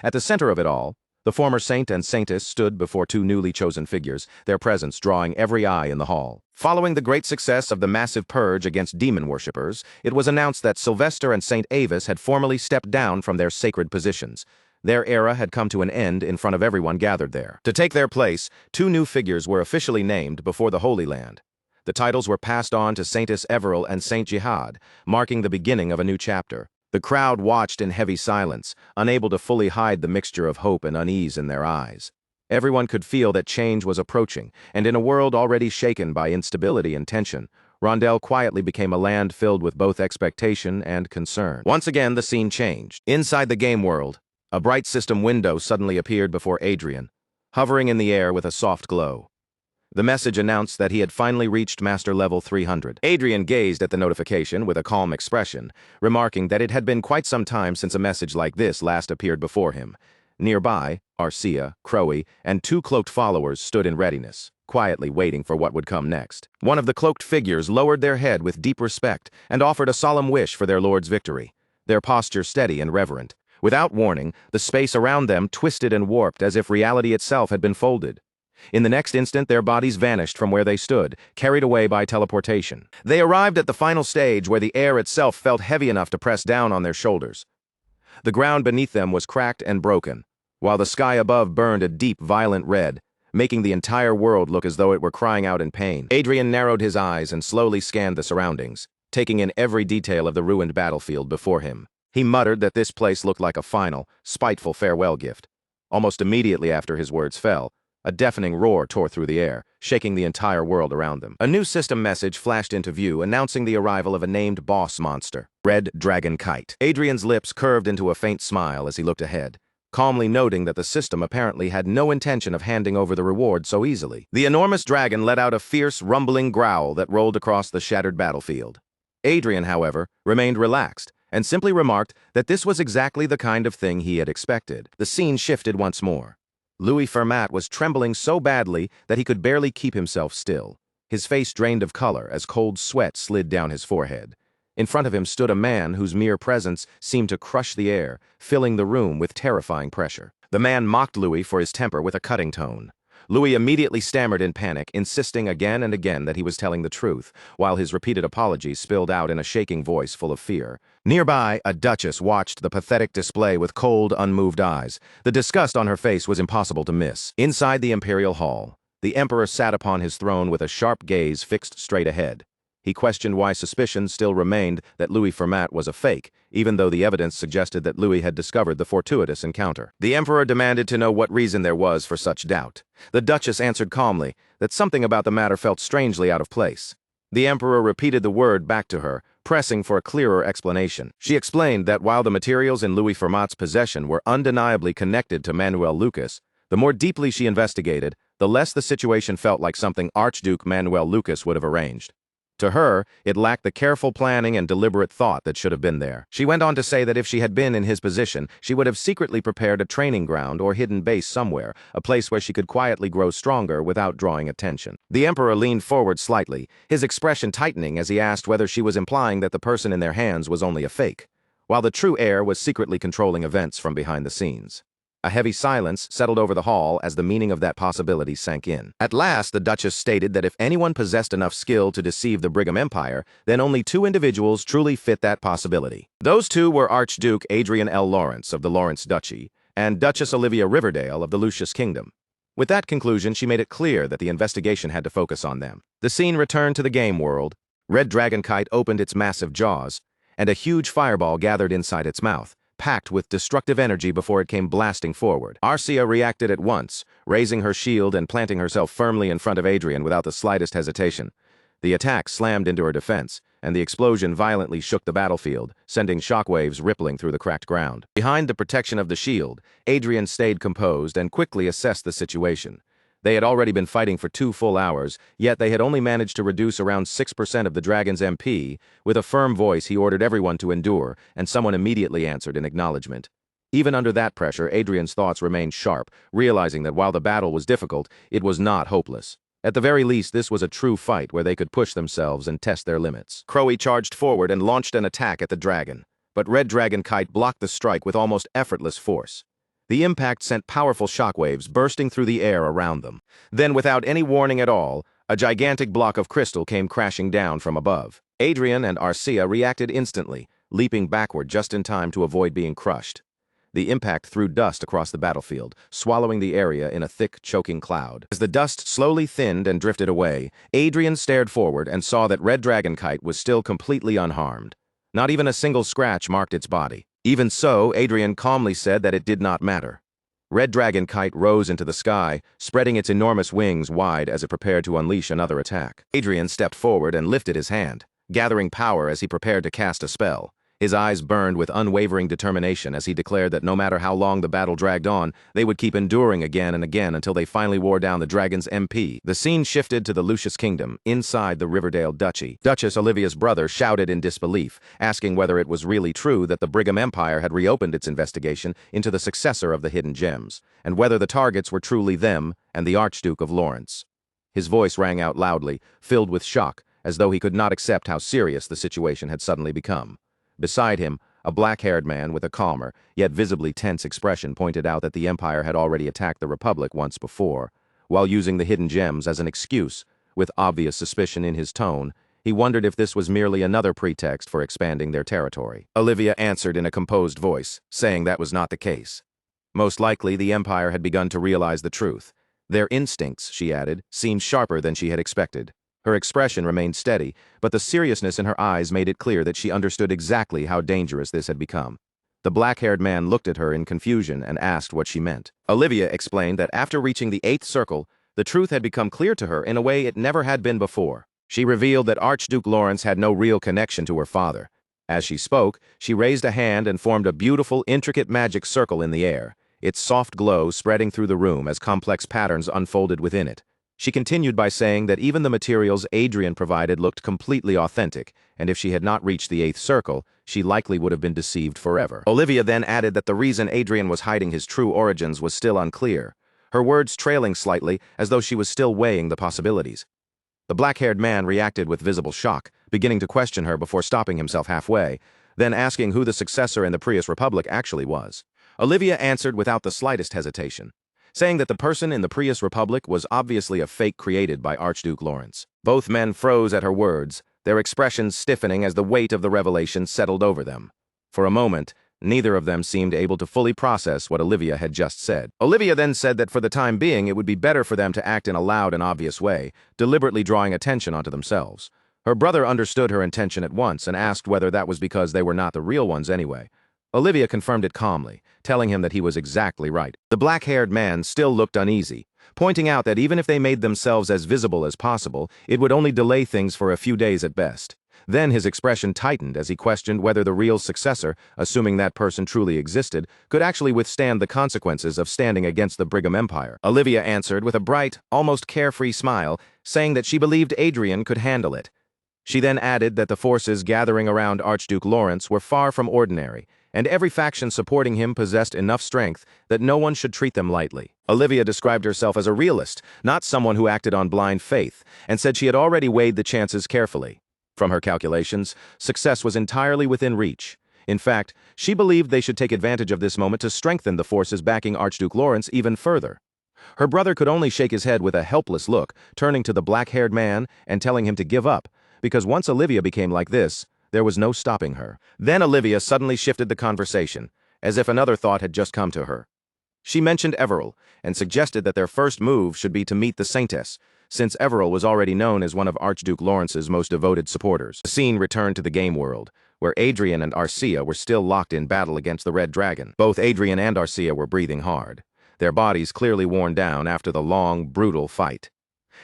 At the center of it all, The former saint and saintess stood before two newly chosen figures, their presence drawing every eye in the hall. Following the great success of the massive purge against demon worshippers, it was announced that Sylvester and Saint Avis had formally stepped down from their sacred positions. Their era had come to an end in front of everyone gathered there. To take their place, two new figures were officially named before the Holy Land. The titles were passed on to Saintess Everil and Saint Jihad, marking the beginning of a new chapter. The crowd watched in heavy silence, unable to fully hide the mixture of hope and unease in their eyes. Everyone could feel that change was approaching, and in a world already shaken by instability and tension, Rondell quietly became a land filled with both expectation and concern. Once again, the scene changed. Inside the game world, a bright system window suddenly appeared before Adrien, hovering in the air with a soft glow. The message announced that he had finally reached Master Level 300. Adrien gazed at the notification with a calm expression, remarking that it had been quite some time since a message like this last appeared before him. Nearby, Arcia, Crowy, and two cloaked followers stood in readiness, quietly waiting for what would come next. One of the cloaked figures lowered their head with deep respect and offered a solemn wish for their lord's victory, their posture steady and reverent. Without warning, the space around them twisted and warped as if reality itself had been folded. In the next instant, their bodies vanished from where they stood, carried away by teleportation. They arrived at the final stage where the air itself felt heavy enough to press down on their shoulders. The ground beneath them was cracked and broken, while the sky above burned a deep, violent red, making the entire world look as though it were crying out in pain. Adrien narrowed his eyes and slowly scanned the surroundings, taking in every detail of the ruined battlefield before him. He muttered that this place looked like a final, spiteful farewell gift. Almost immediately after his words fell, a deafening roar tore through the air, shaking the entire world around them. A new system message flashed into view, announcing the arrival of a named boss monster, Red Dragon Kite. Adrien's lips curved into a faint smile as he looked ahead, calmly noting that the system apparently had no intention of handing over the reward so easily. The enormous dragon let out a fierce, rumbling growl that rolled across the shattered battlefield. Adrien, however, remained relaxed, and simply remarked that this was exactly the kind of thing he had expected. The scene shifted once more. Louis Fermat was trembling so badly that he could barely keep himself still. His face drained of color as cold sweat slid down his forehead. In front of him stood a man whose mere presence seemed to crush the air, filling the room with terrifying pressure. The man mocked Louis for his temper with a cutting tone. Louis immediately stammered in panic, insisting again and again that he was telling the truth, while his repeated apologies spilled out in a shaking voice full of fear. Nearby, a duchess watched the pathetic display with cold, unmoved eyes. The disgust on her face was impossible to miss. Inside the imperial hall, the emperor sat upon his throne with a sharp gaze fixed straight ahead. He questioned why suspicions still remained that Louis Fermat was a fake, even though the evidence suggested that Louis had discovered the fortuitous encounter. The emperor demanded to know what reason there was for such doubt. The duchess answered calmly that something about the matter felt strangely out of place. The emperor repeated the word back to her, pressing for a clearer explanation. She explained that while the materials in Louis Fermat's possession were undeniably connected to Manuel Lucas, the more deeply she investigated, the less the situation felt like something Archduke Manuel Lucas would have arranged. To her, it lacked the careful planning and deliberate thought that should have been there. She went on to say that if she had been in his position, she would have secretly prepared a training ground or hidden base somewhere, a place where she could quietly grow stronger without drawing attention. The emperor leaned forward slightly, his expression tightening as he asked whether she was implying that the person in their hands was only a fake, while the true heir was secretly controlling events from behind the scenes. A heavy silence settled over the hall as the meaning of that possibility sank in. At last, the Duchess stated that if anyone possessed enough skill to deceive the Brigham Empire, then only two individuals truly fit that possibility. Those two were Archduke Adrien L. Lawrence of the Lawrence Duchy and Duchess Olivia Riverdale of the Lucius Kingdom. With that conclusion, she made it clear that the investigation had to focus on them. The scene returned to the game world. Red Dragon Kite opened its massive jaws, and a huge fireball gathered inside its mouth, packed with destructive energy before it came blasting forward. Arcia reacted at once, raising her shield and planting herself firmly in front of Adrien without the slightest hesitation. The attack slammed into her defense, and the explosion violently shook the battlefield, sending shockwaves rippling through the cracked ground. Behind the protection of the shield, Adrien stayed composed and quickly assessed the situation. They had already been fighting for 2 full hours, yet they had only managed to reduce around 6% of the dragon's MP. With a firm voice, he ordered everyone to endure, and someone immediately answered in acknowledgement. Even under that pressure, Adrien's thoughts remained sharp, realizing that while the battle was difficult, it was not hopeless. At the very least, this was a true fight where they could push themselves and test their limits. Crowy charged forward and launched an attack at the dragon, but Red Dragon Kite blocked the strike with almost effortless force. The impact sent powerful shockwaves bursting through the air around them. Then, without any warning at all, a gigantic block of crystal came crashing down from above. Adrien and Arcia reacted instantly, leaping backward just in time to avoid being crushed. The impact threw dust across the battlefield, swallowing the area in a thick, choking cloud. As the dust slowly thinned and drifted away, Adrien stared forward and saw that Red Dragon Kite was still completely unharmed. Not even a single scratch marked its body. Even so, Adrien calmly said that it did not matter. Red Dragon Kite rose into the sky, spreading its enormous wings wide as it prepared to unleash another attack. Adrien stepped forward and lifted his hand, gathering power as he prepared to cast a spell. His eyes burned with unwavering determination as he declared that no matter how long the battle dragged on, they would keep enduring again and again until they finally wore down the dragon's MP. The scene shifted to the Lucius Kingdom, inside the Riverdale Duchy. Duchess Olivia's brother shouted in disbelief, asking whether it was really true that the Brigham Empire had reopened its investigation into the successor of the Hidden Gems, and whether the targets were truly them and the Archduke of Lawrence. His voice rang out loudly, filled with shock, as though he could not accept how serious the situation had suddenly become. Beside him, a black-haired man with a calmer, yet visibly tense expression pointed out that the Empire had already attacked the Republic once before. While using the Hidden Gems as an excuse, with obvious suspicion in his tone, he wondered if this was merely another pretext for expanding their territory. Olivia answered in a composed voice, saying that was not the case. Most likely, the Empire had begun to realize the truth. Their instincts, she added, seemed sharper than she had expected. Her expression remained steady, but the seriousness in her eyes made it clear that she understood exactly how dangerous this had become. The black-haired man looked at her in confusion and asked what she meant. Olivia explained that after reaching the 8th circle, the truth had become clear to her in a way it never had been before. She revealed that Archduke Lawrence had no real connection to her father. As she spoke, she raised a hand and formed a beautiful, intricate magic circle in the air, its soft glow spreading through the room as complex patterns unfolded within it. She continued by saying that even the materials Adrien provided looked completely authentic, and if she had not reached the 8th circle, she likely would have been deceived forever. Olivia then added that the reason Adrien was hiding his true origins was still unclear, her words trailing slightly as though she was still weighing the possibilities. The black-haired man reacted with visible shock, beginning to question her before stopping himself halfway, then asking who the successor in the Prius Republic actually was. Olivia answered without the slightest hesitation, saying that the person in the Prius Republic was obviously a fake created by Archduke Lawrence. Both men froze at her words, their expressions stiffening as the weight of the revelation settled over them. For a moment, neither of them seemed able to fully process what Olivia had just said. Olivia then said that for the time being it would be better for them to act in a loud and obvious way, deliberately drawing attention onto themselves. Her brother understood her intention at once and asked whether that was because they were not the real ones anyway. Olivia confirmed it calmly, telling him that he was exactly right. The black-haired man still looked uneasy, pointing out that even if they made themselves as visible as possible, it would only delay things for a few days at best. Then his expression tightened as he questioned whether the real successor, assuming that person truly existed, could actually withstand the consequences of standing against the Brigham Empire. Olivia answered with a bright, almost carefree smile, saying that she believed Adrien could handle it. She then added that the forces gathering around Archduke Lawrence were far from ordinary, and every faction supporting him possessed enough strength that no one should treat them lightly. Olivia described herself as a realist, not someone who acted on blind faith, and said she had already weighed the chances carefully. From her calculations, success was entirely within reach. In fact, she believed they should take advantage of this moment to strengthen the forces backing Archduke Lawrence even further. Her brother could only shake his head with a helpless look, turning to the black-haired man and telling him to give up, because once Olivia became like this, there was no stopping her. Then Olivia suddenly shifted the conversation, as if another thought had just come to her. She mentioned Everil, and suggested that their first move should be to meet the Saintess, since Everil was already known as one of Archduke Lawrence's most devoted supporters. The scene returned to the game world, where Adrien and Arcia were still locked in battle against the Red Dragon. Both Adrien and Arcia were breathing hard, their bodies clearly worn down after the long, brutal fight.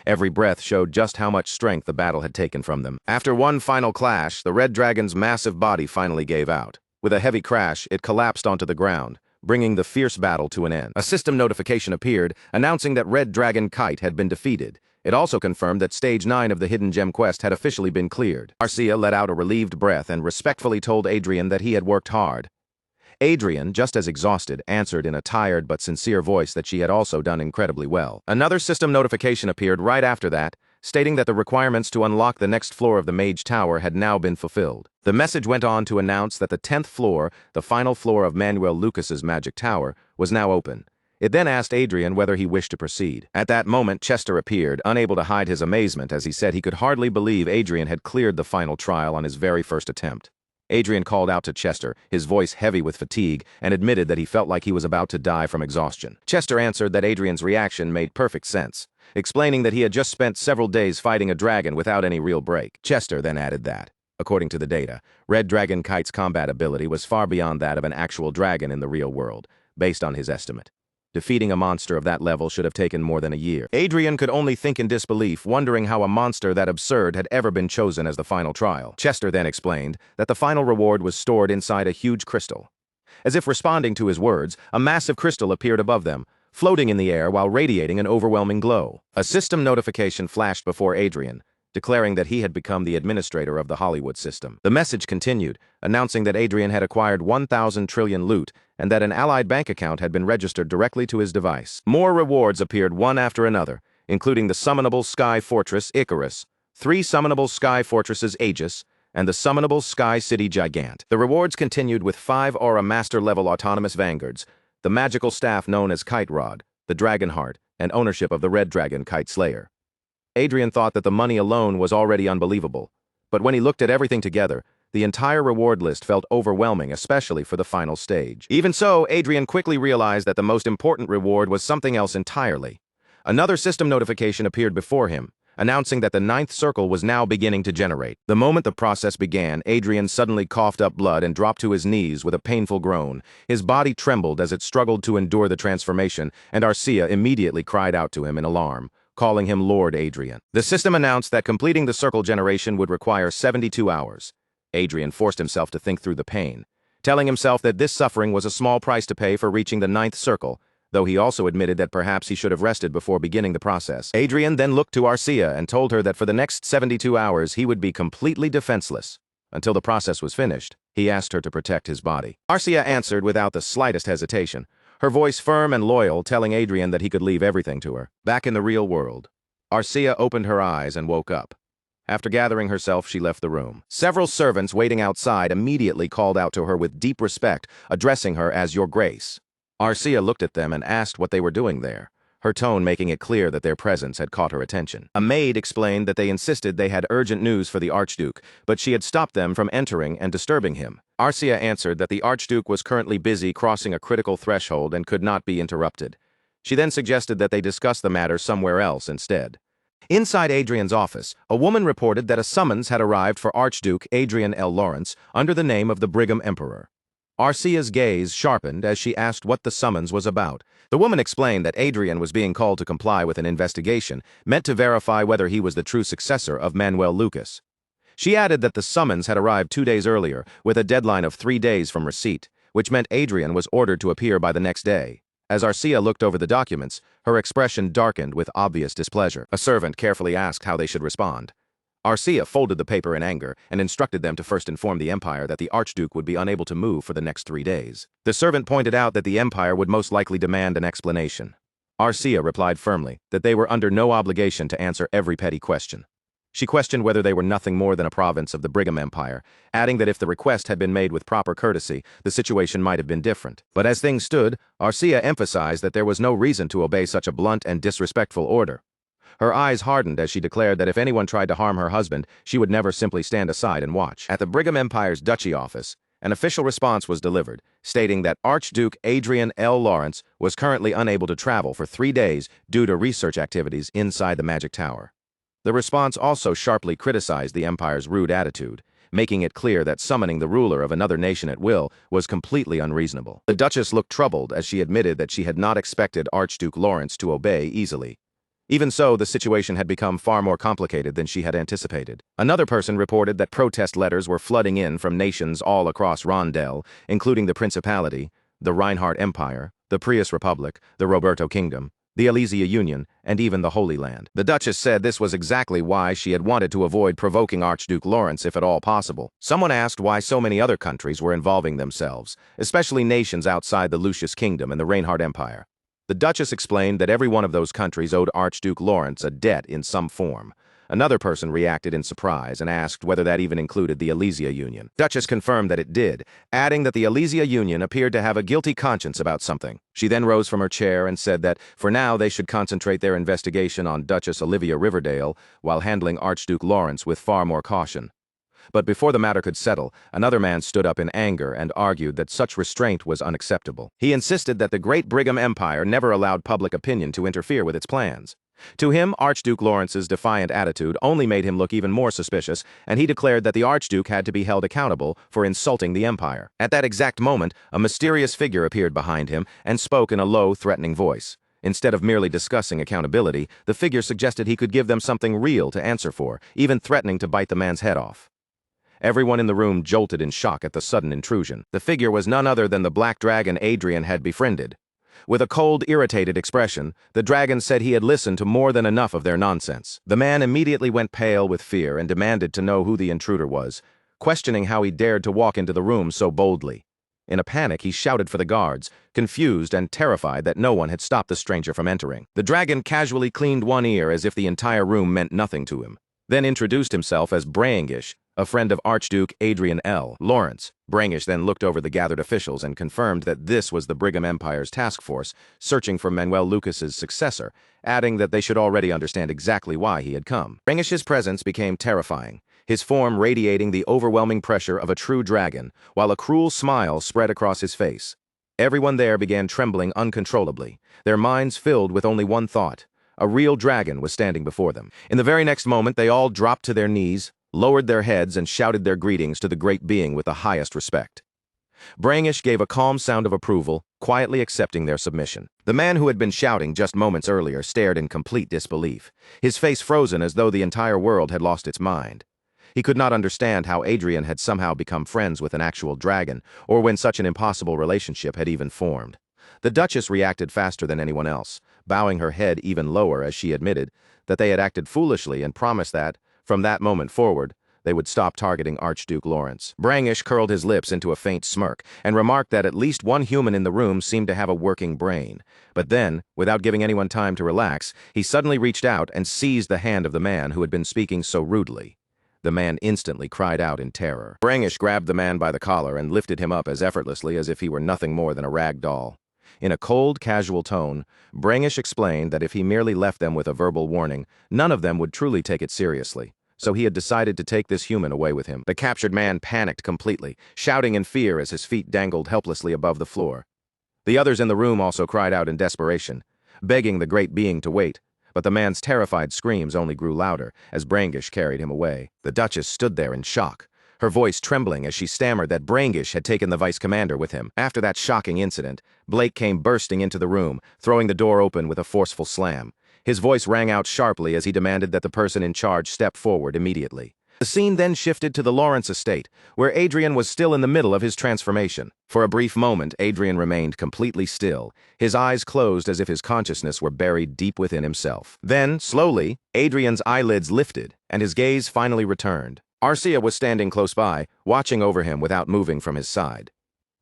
Every breath showed just how much strength the battle had taken from them. After one final clash, the Red Dragon's massive body finally gave out. With a heavy crash, it collapsed onto the ground, bringing the fierce battle to an end. A system notification appeared, announcing that Red Dragon Kite had been defeated. It also confirmed that Stage 9 of the Hidden Gem quest had officially been cleared. Arcia let out a relieved breath and respectfully told Adrien that he had worked hard. Adrien, just as exhausted, answered in a tired but sincere voice that she had also done incredibly well. Another system notification appeared right after that, stating that the requirements to unlock the next floor of the Mage Tower had now been fulfilled. The message went on to announce that the 10th floor, the final floor of Manuel Lucas's Magic Tower, was now open. It then asked Adrien whether he wished to proceed. At that moment, Chester appeared, unable to hide his amazement as he said he could hardly believe Adrien had cleared the final trial on his very first attempt. Adrien called out to Chester, his voice heavy with fatigue, and admitted that he felt like he was about to die from exhaustion. Chester answered that Adrien's reaction made perfect sense, explaining that he had just spent several days fighting a dragon without any real break. Chester then added that, according to the data, Red Dragon Kite's combat ability was far beyond that of an actual dragon in the real world, based on his estimate. Defeating a monster of that level should have taken more than a year. Adrien could only think in disbelief, wondering how a monster that absurd had ever been chosen as the final trial. Chester then explained that the final reward was stored inside a huge crystal. As if responding to his words, a massive crystal appeared above them, floating in the air while radiating an overwhelming glow. A system notification flashed before Adrien, declaring that he had become the administrator of the Hollywood system. The message continued, announcing that Adrien had acquired 1,000 trillion loot and that an allied bank account had been registered directly to his device. More rewards appeared one after another, including the summonable Sky Fortress Icarus, 3 summonable Sky Fortresses Aegis, and the summonable Sky City Gigant. The rewards continued with 5 Aura Master-level autonomous vanguards, the magical staff known as Kite Rod, the Dragon Heart, and ownership of the Red Dragon Kite Slayer. Adrien thought that the money alone was already unbelievable, but when he looked at everything together, the entire reward list felt overwhelming, especially for the final stage. Even so, Adrien quickly realized that the most important reward was something else entirely. Another system notification appeared before him, announcing that the 9th circle was now beginning to generate. The moment the process began, Adrien suddenly coughed up blood and dropped to his knees with a painful groan. His body trembled as it struggled to endure the transformation, and Arcia immediately cried out to him in alarm, calling him Lord Adrien. The system announced that completing the circle generation would require 72 hours. Adrien forced himself to think through the pain, telling himself that this suffering was a small price to pay for reaching the 9th circle, though he also admitted that perhaps he should have rested before beginning the process. Adrien then looked to Arcia and told her that for the next 72 hours he would be completely defenseless. Until the process was finished, he asked her to protect his body. Arcia answered without the slightest hesitation, her voice firm and loyal, telling Adrien that he could leave everything to her. Back in the real world, Arcia opened her eyes and woke up. After gathering herself, she left the room. Several servants waiting outside immediately called out to her with deep respect, addressing her as Your Grace. Arcia looked at them and asked what they were doing there, her tone making it clear that their presence had caught her attention. A maid explained that they insisted they had urgent news for the Archduke, but she had stopped them from entering and disturbing him. Arcia answered that the Archduke was currently busy crossing a critical threshold and could not be interrupted. She then suggested that they discuss the matter somewhere else instead. Inside Adrien's office, a woman reported that a summons had arrived for Archduke Adrien L. Lawrence under the name of the Brigham Emperor. Arcia's gaze sharpened as she asked what the summons was about. The woman explained that Adrien was being called to comply with an investigation meant to verify whether he was the true successor of Manuel Lucas. She added that the summons had arrived 2 days earlier, with a deadline of 3 days from receipt, which meant Adrien was ordered to appear by the next day. As Arcia looked over the documents, her expression darkened with obvious displeasure. A servant carefully asked how they should respond. Arcia folded the paper in anger and instructed them to first inform the Empire that the Archduke would be unable to move for the next 3 days. The servant pointed out that the Empire would most likely demand an explanation. Arcia replied firmly that they were under no obligation to answer every petty question. She questioned whether they were nothing more than a province of the Brigham Empire, adding that if the request had been made with proper courtesy, the situation might have been different. But as things stood, Arcia emphasized that there was no reason to obey such a blunt and disrespectful order. Her eyes hardened as she declared that if anyone tried to harm her husband, she would never simply stand aside and watch. At the Brigham Empire's duchy office, an official response was delivered, stating that Archduke Adrien L. Lawrence was currently unable to travel for 3 days due to research activities inside the Magic Tower. The response also sharply criticized the Empire's rude attitude, making it clear that summoning the ruler of another nation at will was completely unreasonable. The Duchess looked troubled as she admitted that she had not expected Archduke Lawrence to obey easily. Even so, the situation had become far more complicated than she had anticipated. Another person reported that protest letters were flooding in from nations all across Rondell, including the Principality, the Reinhardt Empire, the Prius Republic, the Roberto Kingdom, the Elysia Union, and even the Holy Land. The Duchess said this was exactly why she had wanted to avoid provoking Archduke Lawrence if at all possible. Someone asked why so many other countries were involving themselves, especially nations outside the Lucius Kingdom and the Reinhardt Empire. The Duchess explained that every one of those countries owed Archduke Lawrence a debt in some form, Another person reacted in surprise and asked whether that even included the Elysia Union. Duchess confirmed that it did, adding that the Elysia Union appeared to have a guilty conscience about something. She then rose from her chair and said that, for now, they should concentrate their investigation on Duchess Olivia Riverdale while handling Archduke Lawrence with far more caution. But before the matter could settle, another man stood up in anger and argued that such restraint was unacceptable. He insisted that the Great Brigham Empire never allowed public opinion to interfere with its plans. To him, Archduke Lawrence's defiant attitude only made him look even more suspicious, and he declared that the Archduke had to be held accountable for insulting the Empire. At that exact moment, a mysterious figure appeared behind him and spoke in a low, threatening voice. Instead of merely discussing accountability, the figure suggested he could give them something real to answer for, even threatening to bite the man's head off. Everyone in the room jolted in shock at the sudden intrusion. The figure was none other than the black dragon Adrien had befriended. With a cold, irritated expression, the dragon said he had listened to more than enough of their nonsense. The man immediately went pale with fear and demanded to know who the intruder was, questioning how he dared to walk into the room so boldly. In a panic, he shouted for the guards, confused and terrified that no one had stopped the stranger from entering. The dragon casually cleaned one ear as if the entire room meant nothing to him, then introduced himself as Brangish, a friend of Archduke Adrien L. Lawrence. Brangish then looked over the gathered officials and confirmed that this was the Brigham Empire's task force searching for Manuel Lucas's successor, adding that they should already understand exactly why he had come. Brangish's presence became terrifying, his form radiating the overwhelming pressure of a true dragon, while a cruel smile spread across his face. Everyone there began trembling uncontrollably, their minds filled with only one thought. A real dragon was standing before them. In the very next moment, they all dropped to their knees, lowered their heads, and shouted their greetings to the great being with the highest respect. Brangish gave a calm sound of approval, quietly accepting their submission. The man who had been shouting just moments earlier stared in complete disbelief, his face frozen as though the entire world had lost its mind. He could not understand how Adrien had somehow become friends with an actual dragon, or when such an impossible relationship had even formed. The Duchess reacted faster than anyone else, bowing her head even lower as she admitted that they had acted foolishly and promised that, from that moment forward, they would stop targeting Archduke Lawrence. Brangish curled his lips into a faint smirk and remarked that at least one human in the room seemed to have a working brain. But then, without giving anyone time to relax, he suddenly reached out and seized the hand of the man who had been speaking so rudely. The man instantly cried out in terror. Brangish grabbed the man by the collar and lifted him up as effortlessly as if he were nothing more than a rag doll. In a cold, casual tone, Brangish explained that if he merely left them with a verbal warning, none of them would truly take it seriously. So he had decided to take this human away with him. The captured man panicked completely, shouting in fear as his feet dangled helplessly above the floor. The others in the room also cried out in desperation, begging the great being to wait, but the man's terrified screams only grew louder as Brangish carried him away. The Duchess stood there in shock, her voice trembling as she stammered that Brangish had taken the vice commander with him. After that shocking incident, Blake came bursting into the room, throwing the door open with a forceful slam. His voice rang out sharply as he demanded that the person in charge step forward immediately. The scene then shifted to the Lawrence estate, where Adrien was still in the middle of his transformation. For a brief moment, Adrien remained completely still, his eyes closed as if his consciousness were buried deep within himself. Then, slowly, Adrien's eyelids lifted, and his gaze finally returned. Arcia was standing close by, watching over him without moving from his side.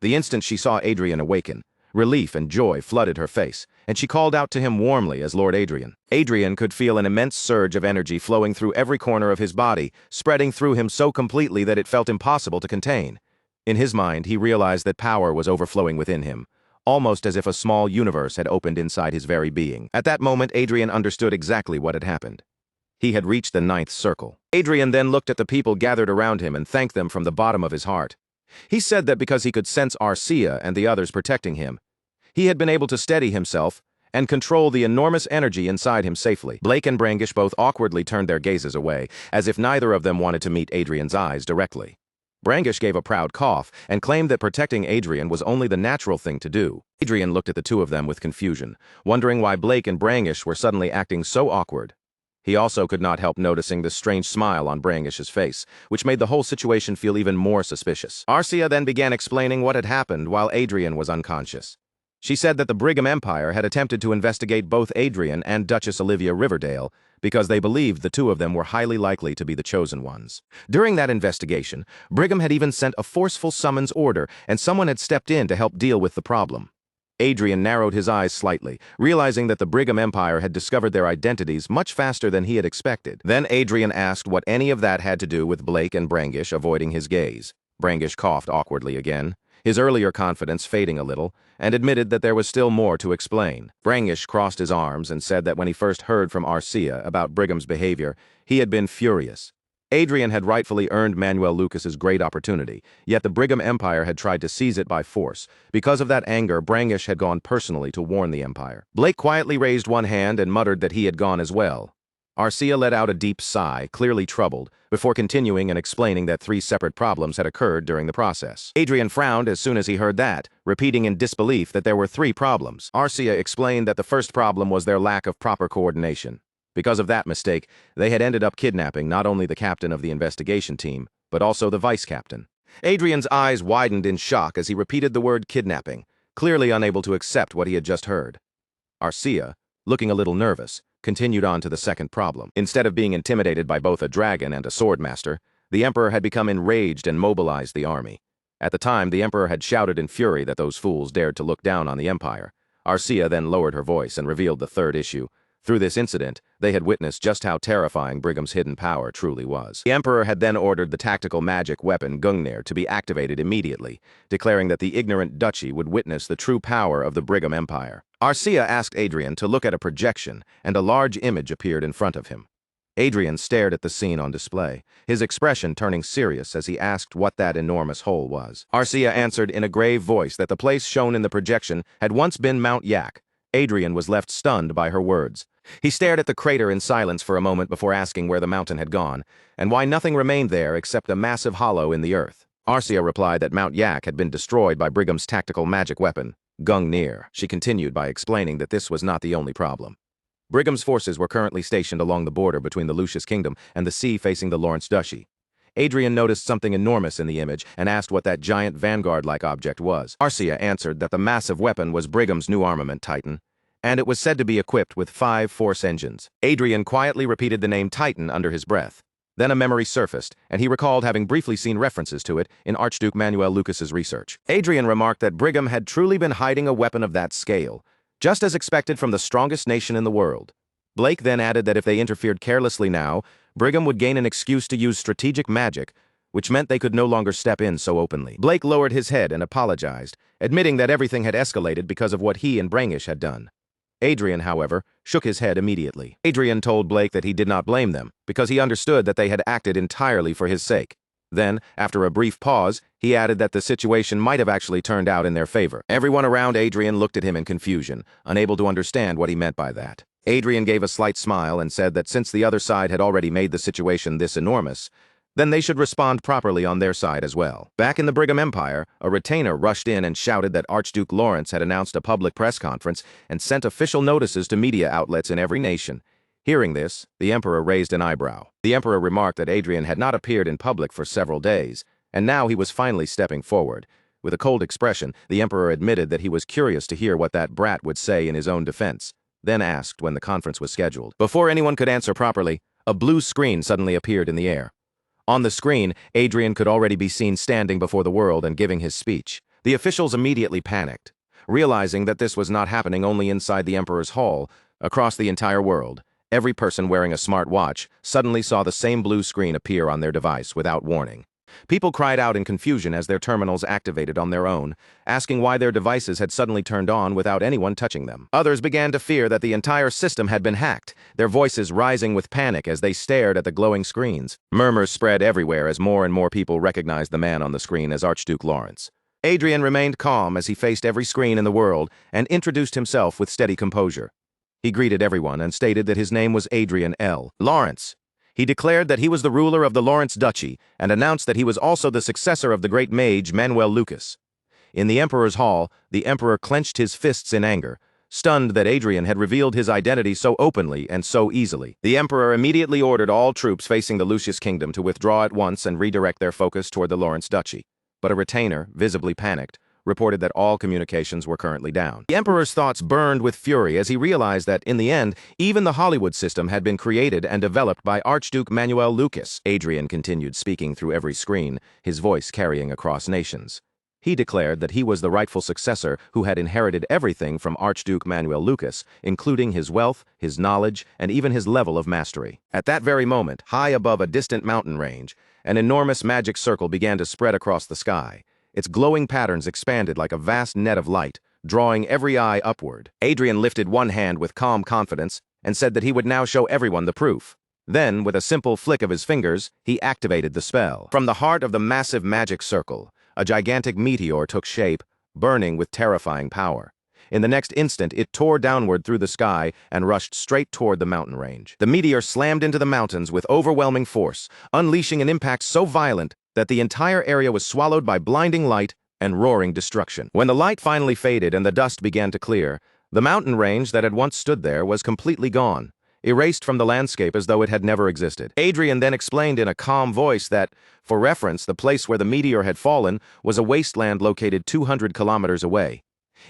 The instant she saw Adrien awaken, relief and joy flooded her face, and she called out to him warmly as Lord Adrien. Adrien could feel an immense surge of energy flowing through every corner of his body, spreading through him so completely that it felt impossible to contain. In his mind, he realized that power was overflowing within him, almost as if a small universe had opened inside his very being. At that moment, Adrien understood exactly what had happened. He had reached the 9th circle. Adrien then looked at the people gathered around him and thanked them from the bottom of his heart. He said that because he could sense Arcia and the others protecting him, he had been able to steady himself and control the enormous energy inside him safely. Blake and Brangish both awkwardly turned their gazes away, as if neither of them wanted to meet Adrien's eyes directly. Brangish gave a proud cough and claimed that protecting Adrien was only the natural thing to do. Adrien looked at the two of them with confusion, wondering why Blake and Brangish were suddenly acting so awkward. He also could not help noticing the strange smile on Brangish's face, which made the whole situation feel even more suspicious. Arcia then began explaining what had happened while Adrien was unconscious. She said that the Brigham Empire had attempted to investigate both Adrien and Duchess Olivia Riverdale because they believed the two of them were highly likely to be the chosen ones. During that investigation, Brigham had even sent a forceful summons order, and someone had stepped in to help deal with the problem. Adrien narrowed his eyes slightly, realizing that the Brigham Empire had discovered their identities much faster than he had expected. Then Adrien asked what any of that had to do with Blake and Brangish avoiding his gaze. Brangish coughed awkwardly again, his earlier confidence fading a little, and admitted that there was still more to explain. Brangish crossed his arms and said that when he first heard from Arcia about Brigham's behavior, he had been furious. Adrien had rightfully earned Manuel Lucas's great opportunity, yet the Brigham Empire had tried to seize it by force. Because of that anger, Brangish had gone personally to warn the Empire. Blake quietly raised one hand and muttered that he had gone as well. Arcia let out a deep sigh, clearly troubled, before continuing and explaining that 3 separate problems had occurred during the process. Adrien frowned as soon as he heard that, repeating in disbelief that there were 3 problems. Arcia explained that the first problem was their lack of proper coordination. Because of that mistake, they had ended up kidnapping not only the captain of the investigation team, but also the vice-captain. Adrien's eyes widened in shock as he repeated the word kidnapping, clearly unable to accept what he had just heard. Arcia, looking a little nervous, continued on to the second problem. Instead of being intimidated by both a dragon and a swordmaster, the Emperor had become enraged and mobilized the army. At the time, the Emperor had shouted in fury that those fools dared to look down on the Empire. Arcia then lowered her voice and revealed the third issue. Through this incident, they had witnessed just how terrifying Brigham's hidden power truly was. The Emperor had then ordered the tactical magic weapon Gungnir to be activated immediately, declaring that the ignorant duchy would witness the true power of the Brigham Empire. Arcia asked Adrien to look at a projection, and a large image appeared in front of him. Adrien stared at the scene on display, his expression turning serious as he asked what that enormous hole was. Arcia answered in a grave voice that the place shown in the projection had once been Mount Yak. Adrien was left stunned by her words. He stared at the crater in silence for a moment before asking where the mountain had gone, and why nothing remained there except a massive hollow in the earth. Arcia replied that Mount Yak had been destroyed by Brigham's tactical magic weapon, Gungnir. She continued by explaining that this was not the only problem. Brigham's forces were currently stationed along the border between the Lucius Kingdom and the sea facing the Lawrence Duchy. Adrien noticed something enormous in the image and asked what that giant vanguard-like object was. Arcia answered that the massive weapon was Brigham's new armament Titan, and it was said to be equipped with 5 force engines. Adrien quietly repeated the name Titan under his breath. Then a memory surfaced, and he recalled having briefly seen references to it in Archduke Manuel Lucas's research. Adrien remarked that Brigham had truly been hiding a weapon of that scale, just as expected from the strongest nation in the world. Blake then added that if they interfered carelessly now, Brigham would gain an excuse to use strategic magic, which meant they could no longer step in so openly. Blake lowered his head and apologized, admitting that everything had escalated because of what he and Brangish had done. Adrien, however, shook his head immediately. Adrien told Blake that he did not blame them, because he understood that they had acted entirely for his sake. Then, after a brief pause, he added that the situation might have actually turned out in their favor. Everyone around Adrien looked at him in confusion, unable to understand what he meant by that. Adrien gave a slight smile and said that since the other side had already made the situation this enormous, then they should respond properly on their side as well. Back in the Brigham Empire, a retainer rushed in and shouted that Archduke Lawrence had announced a public press conference and sent official notices to media outlets in every nation. Hearing this, the Emperor raised an eyebrow. The Emperor remarked that Adrien had not appeared in public for several days, and now he was finally stepping forward. With a cold expression, the Emperor admitted that he was curious to hear what that brat would say in his own defense, then asked when the conference was scheduled. Before anyone could answer properly, a blue screen suddenly appeared in the air. On the screen, Adrien could already be seen standing before the world and giving his speech. The officials immediately panicked, realizing that this was not happening only inside the Emperor's hall. Across the entire world, every person wearing a smart watch suddenly saw the same blue screen appear on their device without warning. People cried out in confusion as their terminals activated on their own, asking why their devices had suddenly turned on without anyone touching them. Others began to fear that the entire system had been hacked, their voices rising with panic as they stared at the glowing screens. Murmurs spread everywhere as more and more people recognized the man on the screen as Archduke Lawrence. Adrien remained calm as he faced every screen in the world and introduced himself with steady composure. He greeted everyone and stated that his name was Adrien L. Lawrence. He declared that he was the ruler of the Lawrence Duchy and announced that he was also the successor of the great mage Manuel Lucas. In the Emperor's hall, the Emperor clenched his fists in anger, stunned that Adrien had revealed his identity so openly and so easily. The Emperor immediately ordered all troops facing the Lucius Kingdom to withdraw at once and redirect their focus toward the Lawrence Duchy. But a retainer, visibly panicked, reported that all communications were currently down. The Emperor's thoughts burned with fury as he realized that, in the end, even the Hollywood system had been created and developed by Archduke Manuel Lucas. Adrien continued speaking through every screen, his voice carrying across nations. He declared that he was the rightful successor who had inherited everything from Archduke Manuel Lucas, including his wealth, his knowledge, and even his level of mastery. At that very moment, high above a distant mountain range, an enormous magic circle began to spread across the sky. Its glowing patterns expanded like a vast net of light, drawing every eye upward. Adrien lifted one hand with calm confidence and said that he would now show everyone the proof. Then, with a simple flick of his fingers, he activated the spell. From the heart of the massive magic circle, a gigantic meteor took shape, burning with terrifying power. In the next instant, it tore downward through the sky and rushed straight toward the mountain range. The meteor slammed into the mountains with overwhelming force, unleashing an impact so violent that the entire area was swallowed by blinding light and roaring destruction. When the light finally faded and the dust began to clear, the mountain range that had once stood there was completely gone, erased from the landscape as though it had never existed. Adrien then explained in a calm voice that, for reference, the place where the meteor had fallen was a wasteland located 200 kilometers away.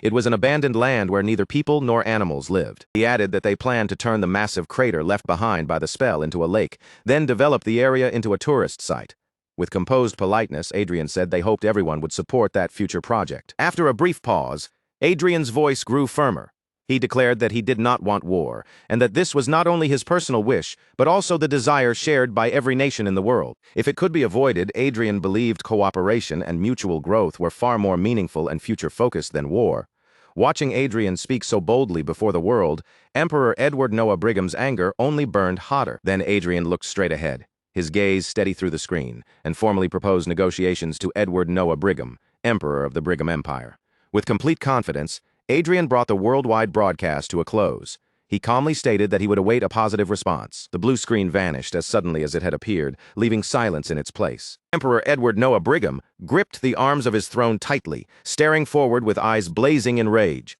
It was an abandoned land where neither people nor animals lived. He added that they planned to turn the massive crater left behind by the spell into a lake, then develop the area into a tourist site. With composed politeness, Adrien said they hoped everyone would support that future project. After a brief pause, Adrien's voice grew firmer. He declared that he did not want war, and that this was not only his personal wish, but also the desire shared by every nation in the world. If it could be avoided, Adrien believed cooperation and mutual growth were far more meaningful and future-focused than war. Watching Adrien speak so boldly before the world, Emperor Edward Noah Brigham's anger only burned hotter. Then Adrien looked straight ahead, his gaze steady through the screen, and formally proposed negotiations to Edward Noah Brigham, Emperor of the Brigham Empire. With complete confidence, Adrien brought the worldwide broadcast to a close. He calmly stated that he would await a positive response. The blue screen vanished as suddenly as it had appeared, leaving silence in its place. Emperor Edward Noah Brigham gripped the arms of his throne tightly, staring forward with eyes blazing in rage.